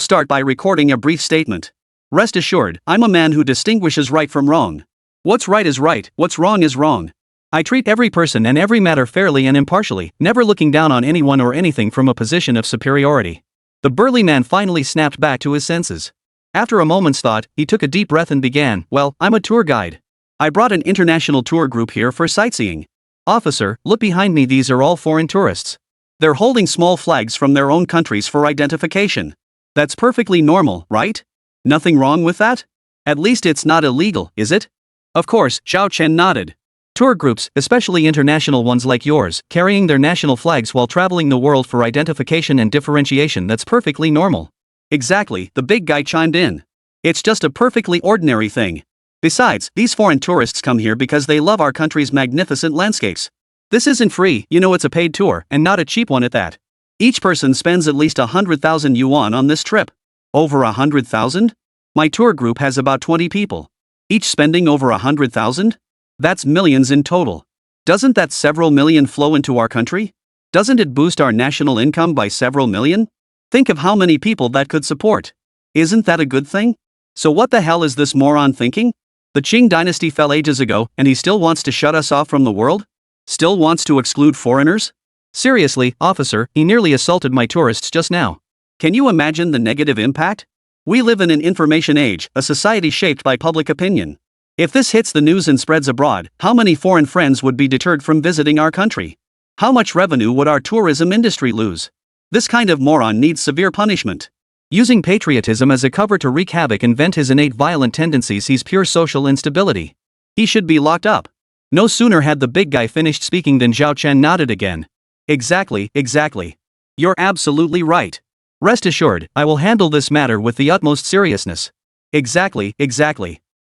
start by recording a brief statement. Rest assured, I'm a man who distinguishes right from wrong. What's right is right, what's wrong is wrong. I treat every person and every matter fairly and impartially, never looking down on anyone or anything from a position of superiority." The burly man finally snapped back to his senses. After a moment's thought, he took a deep breath and began, "Well, I'm a tour guide. I brought an international tour group here for sightseeing. Officer, look behind me, these are all foreign tourists. They're holding small flags from their own countries for identification. That's perfectly normal, right? Nothing wrong with that? At least it's not illegal, is it?" Of course, Zhao Chen nodded. Tour groups, especially international ones like yours, carrying their national flags while traveling the world for identification and differentiation, that's perfectly normal. Exactly, the big guy chimed in. It's just a perfectly ordinary thing. Besides, these foreign tourists come here because they love our country's magnificent landscapes. This isn't free, you know, it's a paid tour, and not a cheap one at that. Each person spends at least 100,000 yuan on this trip. Over 100,000? My tour group has about 20 people. Each spending over 100,000? That's millions in total. Doesn't that several million flow into our country? Doesn't it boost our national income by several million? Think of how many people that could support. Isn't that a good thing? So what the hell is this moron thinking? The Qing dynasty fell ages ago, and he still wants to shut us off from the world? Still wants to exclude foreigners? Seriously, officer, he nearly assaulted my tourists just now. Can you imagine the negative impact? We live in an information age, a society shaped by public opinion. If this hits the news and spreads abroad, how many foreign friends would be deterred from visiting our country? How much revenue would our tourism industry lose? This kind of moron needs severe punishment. Using patriotism as a cover to wreak havoc and vent his innate violent tendencies, he's pure social instability. He should be locked up. No sooner had the big guy finished speaking than Zhao Chen nodded again. Exactly. You're absolutely right. Rest assured, I will handle this matter with the utmost seriousness. Exactly.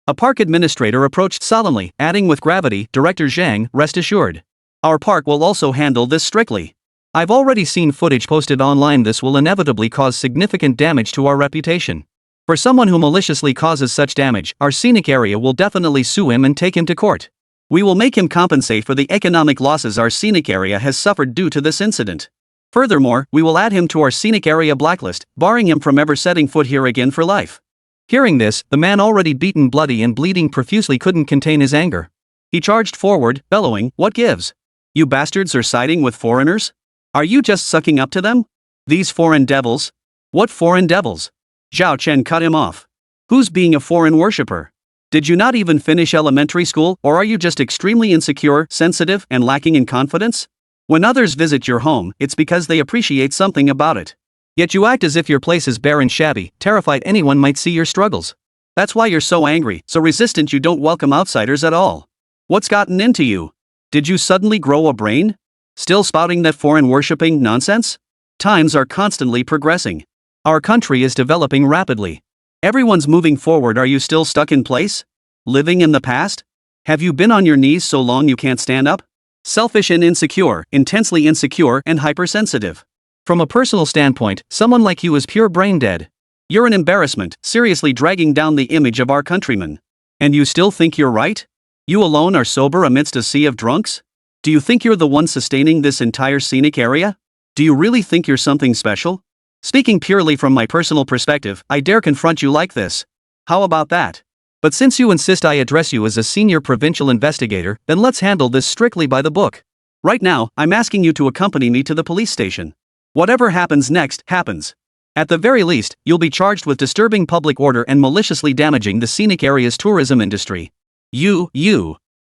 A park administrator approached solemnly, adding with gravity, Director Zhang, rest assured. Our park will also handle this strictly. I've already seen footage posted online. This will inevitably cause significant damage to our reputation. For someone who maliciously causes such damage, our scenic area will definitely sue him and take him to court. We will make him compensate for the economic losses our scenic area has suffered due to this incident. Furthermore, we will add him to our scenic area blacklist, barring him from ever setting foot here again for life. Hearing this, the man, already beaten, bloody and bleeding profusely, couldn't contain his anger. He charged forward, bellowing, "What gives? You bastards are siding with foreigners? Are you just sucking up to them? These foreign devils? What foreign devils?" Zhao Chen cut him off. "Who's being a foreign worshipper? Did you not even finish elementary school, or are you just extremely insecure, sensitive, and lacking in confidence? When others visit your home, it's because they appreciate something about it. Yet you act as if your place is bare and shabby, terrified anyone might see your struggles. That's why you're so angry, so resistant, you don't welcome outsiders at all. What's gotten into you? Did you suddenly grow a brain? Still spouting that foreign worshipping nonsense? Times are constantly progressing. Our country is developing rapidly. Everyone's moving forward. Are you still stuck in place? Living in the past? Have you been on your knees so long you can't stand up? Selfish and insecure, intensely insecure and hypersensitive. From a personal standpoint, someone like you is pure brain dead. You're an embarrassment, seriously dragging down the image of our countrymen. And you still think you're right? You alone are sober amidst a sea of drunks? Do you think you're the one sustaining this entire scenic area? Do you really think you're something special? Speaking purely from my personal perspective, I dare confront you like this. How about that? But since you insist I address you as a senior provincial investigator, then let's handle this strictly by the book. Right now, I'm asking you to accompany me to the police station. Whatever happens next, happens. At the very least, you'll be charged with disturbing public order and maliciously damaging the scenic area's tourism industry. You.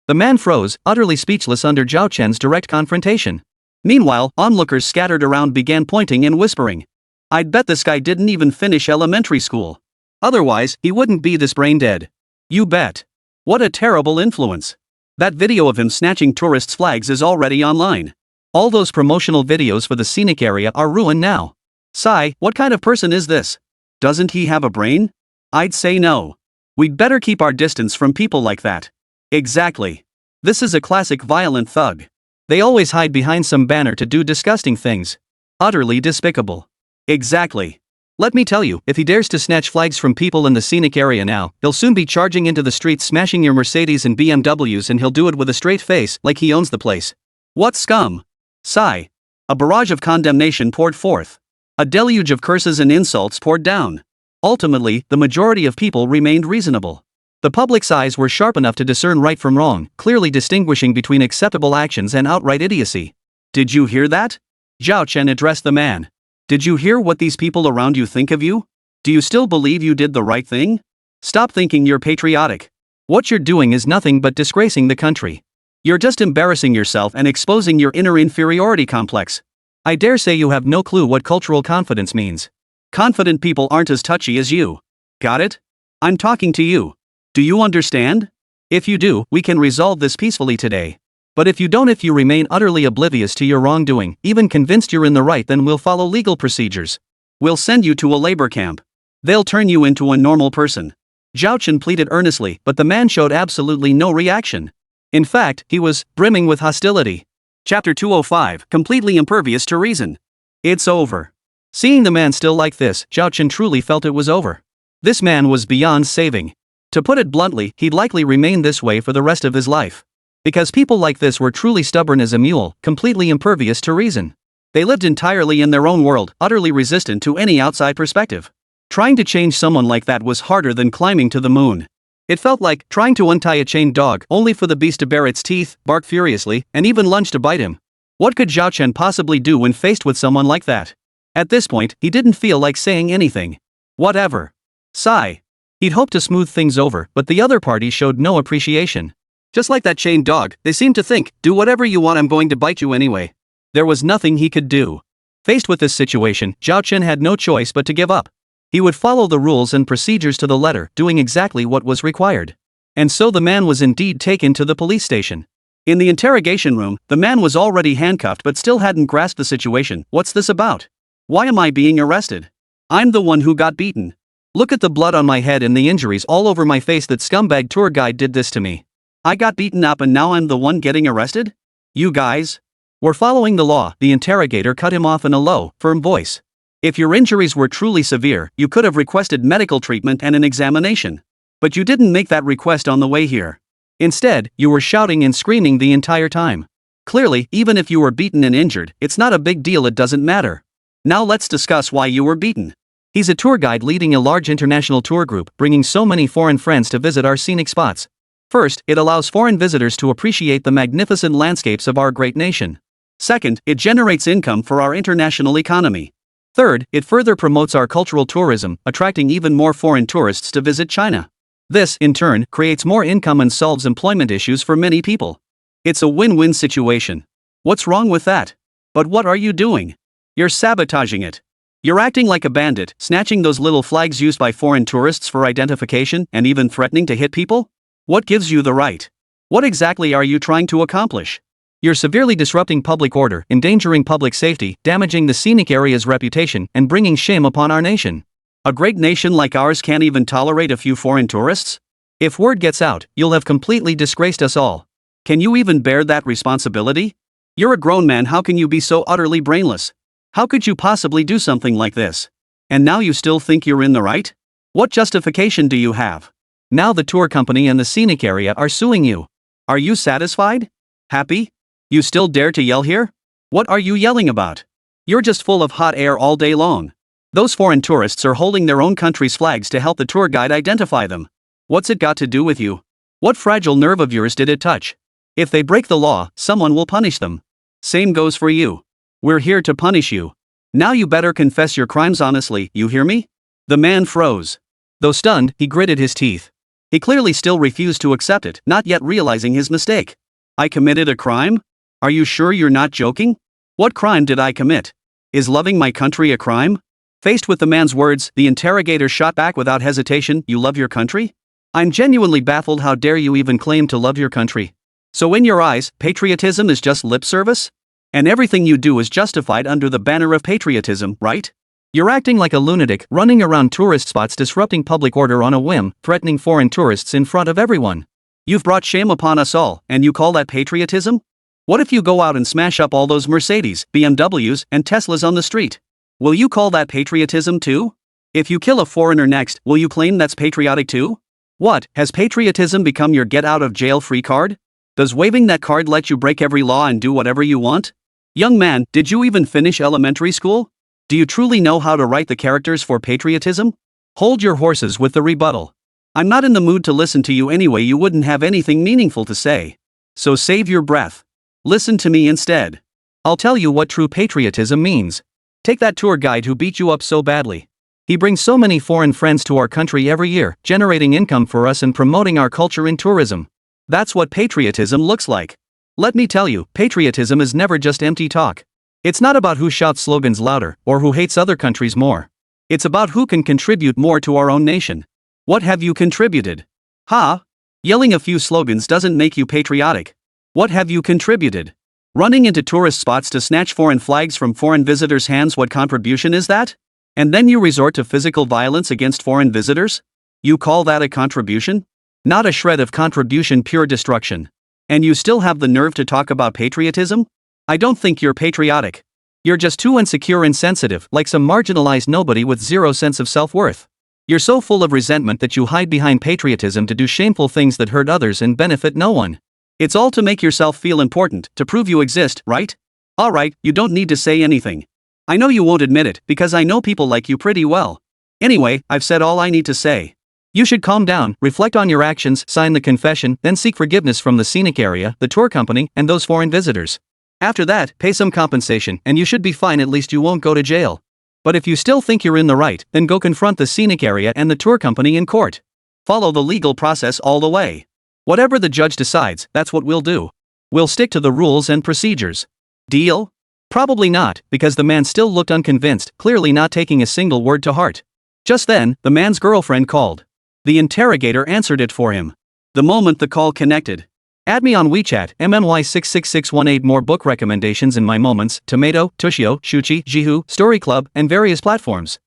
The man froze, utterly speechless under Zhao Chen's direct confrontation. Meanwhile, onlookers scattered around began pointing and whispering. I'd bet this guy didn't even finish elementary school. Otherwise, he wouldn't be this brain dead. You bet. What a terrible influence. That video of him snatching tourists' flags is already online. All those promotional videos for the scenic area are ruined now. Sigh, what kind of person is this? Doesn't he have a brain? I'd say no. We'd better keep our distance from people like that. Exactly. This is a classic violent thug. They always hide behind some banner to do disgusting things. Utterly despicable. Exactly. Let me tell you, if he dares to snatch flags from people in the scenic area now, he'll soon be charging into the streets, smashing your Mercedes and BMWs, and he'll do it with a straight face, like he owns the place. What scum? Sigh. A barrage of condemnation poured forth. A deluge of curses and insults poured down. Ultimately, the majority of people remained reasonable. The public's eyes were sharp enough to discern right from wrong, clearly distinguishing between acceptable actions and outright idiocy. Did you hear that? Zhao Chen addressed the man. Did you hear what these people around you think of you? Do you still believe you did the right thing? Stop thinking you're patriotic. What you're doing is nothing but disgracing the country. You're just embarrassing yourself and exposing your inner inferiority complex. I dare say you have no clue what cultural confidence means. Confident people aren't as touchy as you. Got it? I'm talking to you. Do you understand? If you do, we can resolve this peacefully today. But if you don't, if you remain utterly oblivious to your wrongdoing, even convinced you're in the right, then we'll follow legal procedures. We'll send you to a labor camp. They'll turn you into a normal person. Zhao Chen pleaded earnestly, but the man showed absolutely no reaction. In fact, he was brimming with hostility. Chapter 205, completely impervious to reason. It's over. Seeing the man still like this, Zhao Chen truly felt it was over. This man was beyond saving. To put it bluntly, he'd likely remain this way for the rest of his life. Because people like this were truly stubborn as a mule, completely impervious to reason. They lived entirely in their own world, utterly resistant to any outside perspective. Trying to change someone like that was harder than climbing to the moon. It felt like trying to untie a chained dog, only for the beast to bare its teeth, bark furiously, and even lunge to bite him. What could Zhao Chen possibly do when faced with someone like that? At this point, he didn't feel like saying anything. Whatever. Sigh. He'd hoped to smooth things over, but the other party showed no appreciation. Just like that chained dog, they seemed to think, do whatever you want, I'm going to bite you anyway. There was nothing he could do. Faced with this situation, Zhao Chen had no choice but to give up. He would follow the rules and procedures to the letter, doing exactly what was required. And so the man was indeed taken to the police station. In the interrogation room, the man was already handcuffed but still hadn't grasped the situation. What's this about? Why am I being arrested? I'm the one who got beaten. Look at the blood on my head and the injuries all over my face. That scumbag tour guide did this to me. I got beaten up and now I'm the one getting arrested? You guys? We're following the law, the interrogator cut him off in a low, firm voice. If your injuries were truly severe, you could have requested medical treatment and an examination. But you didn't make that request on the way here. Instead, you were shouting and screaming the entire time. Clearly, even if you were beaten and injured, it's not a big deal, it doesn't matter. Now let's discuss why you were beaten. He's a tour guide leading a large international tour group, bringing so many foreign friends to visit our scenic spots. First, it allows foreign visitors to appreciate the magnificent landscapes of our great nation. Second, it generates income for our international economy. Third, it further promotes our cultural tourism, attracting even more foreign tourists to visit China. This, in turn, creates more income and solves employment issues for many people. It's a win-win situation. What's wrong with that? But what are you doing? You're sabotaging it. You're acting like a bandit, snatching those little flags used by foreign tourists for identification and even threatening to hit people? What gives you the right? What exactly are you trying to accomplish? You're severely disrupting public order, endangering public safety, damaging the scenic area's reputation, and bringing shame upon our nation. A great nation like ours can't even tolerate a few foreign tourists? If word gets out, you'll have completely disgraced us all. Can you even bear that responsibility? You're a grown man, how can you be so utterly brainless? How could you possibly do something like this? And now you still think you're in the right? What justification do you have? Now the tour company and the scenic area are suing you. Are you satisfied? Happy? You still dare to yell here? What are you yelling about? You're just full of hot air all day long. Those foreign tourists are holding their own country's flags to help the tour guide identify them. What's it got to do with you? What fragile nerve of yours did it touch? If they break the law, someone will punish them. Same goes for you. We're here to punish you. Now you better confess your crimes honestly, you hear me? The man froze. Though stunned, he gritted his teeth. He clearly still refused to accept it, not yet realizing his mistake. I committed a crime? Are you sure you're not joking? What crime did I commit? Is loving my country a crime? Faced with the man's words, the interrogator shot back without hesitation, you love your country? I'm genuinely baffled, how dare you even claim to love your country? So in your eyes, patriotism is just lip service? And everything you do is justified under the banner of patriotism, right? You're acting like a lunatic, running around tourist spots disrupting public order on a whim, threatening foreign tourists in front of everyone. You've brought shame upon us all, and you call that patriotism? What if you go out and smash up all those Mercedes, BMWs, and Teslas on the street? Will you call that patriotism too? If you kill a foreigner next, will you claim that's patriotic too? What, has patriotism become your get-out-of-jail-free card? Does waving that card let you break every law and do whatever you want? Young man, did you even finish elementary school? Do you truly know how to write the characters for patriotism? Hold your horses with the rebuttal. I'm not in the mood to listen to you anyway, you wouldn't have anything meaningful to say. So save your breath. Listen to me instead. I'll tell you what true patriotism means. Take that tour guide who beat you up so badly. He brings so many foreign friends to our country every year, generating income for us and promoting our culture in tourism. That's what patriotism looks like. Let me tell you, patriotism is never just empty talk. It's not about who shouts slogans louder, or who hates other countries more. It's about who can contribute more to our own nation. What have you contributed? Ha? Yelling a few slogans doesn't make you patriotic. What have you contributed? Running into tourist spots to snatch foreign flags from foreign visitors' hands, what contribution is that? And then you resort to physical violence against foreign visitors? You call that a contribution? Not a shred of contribution, pure destruction. And you still have the nerve to talk about patriotism? I don't think you're patriotic. You're just too insecure and sensitive, like some marginalized nobody with zero sense of self-worth. You're so full of resentment that you hide behind patriotism to do shameful things that hurt others and benefit no one. It's all to make yourself feel important, to prove you exist, right? Alright, you don't need to say anything. I know you won't admit it, because I know people like you pretty well. Anyway, I've said all I need to say. You should calm down, reflect on your actions, sign the confession, then seek forgiveness from the scenic area, the tour company, and those foreign visitors. After that, pay some compensation, and you should be fine, at least you won't go to jail. But if you still think you're in the right, then go confront the scenic area and the tour company in court. Follow the legal process all the way. Whatever the judge decides, that's what we'll do. We'll stick to the rules and procedures. Deal? Probably not, because the man still looked unconvinced, clearly not taking a single word to heart. Just then, the man's girlfriend called. The interrogator answered it for him. The moment the call connected. Add me on WeChat, MNY66618. More book recommendations in my moments, Tomato, Tushio, Shuchi, Jihu, Story Club, and various platforms.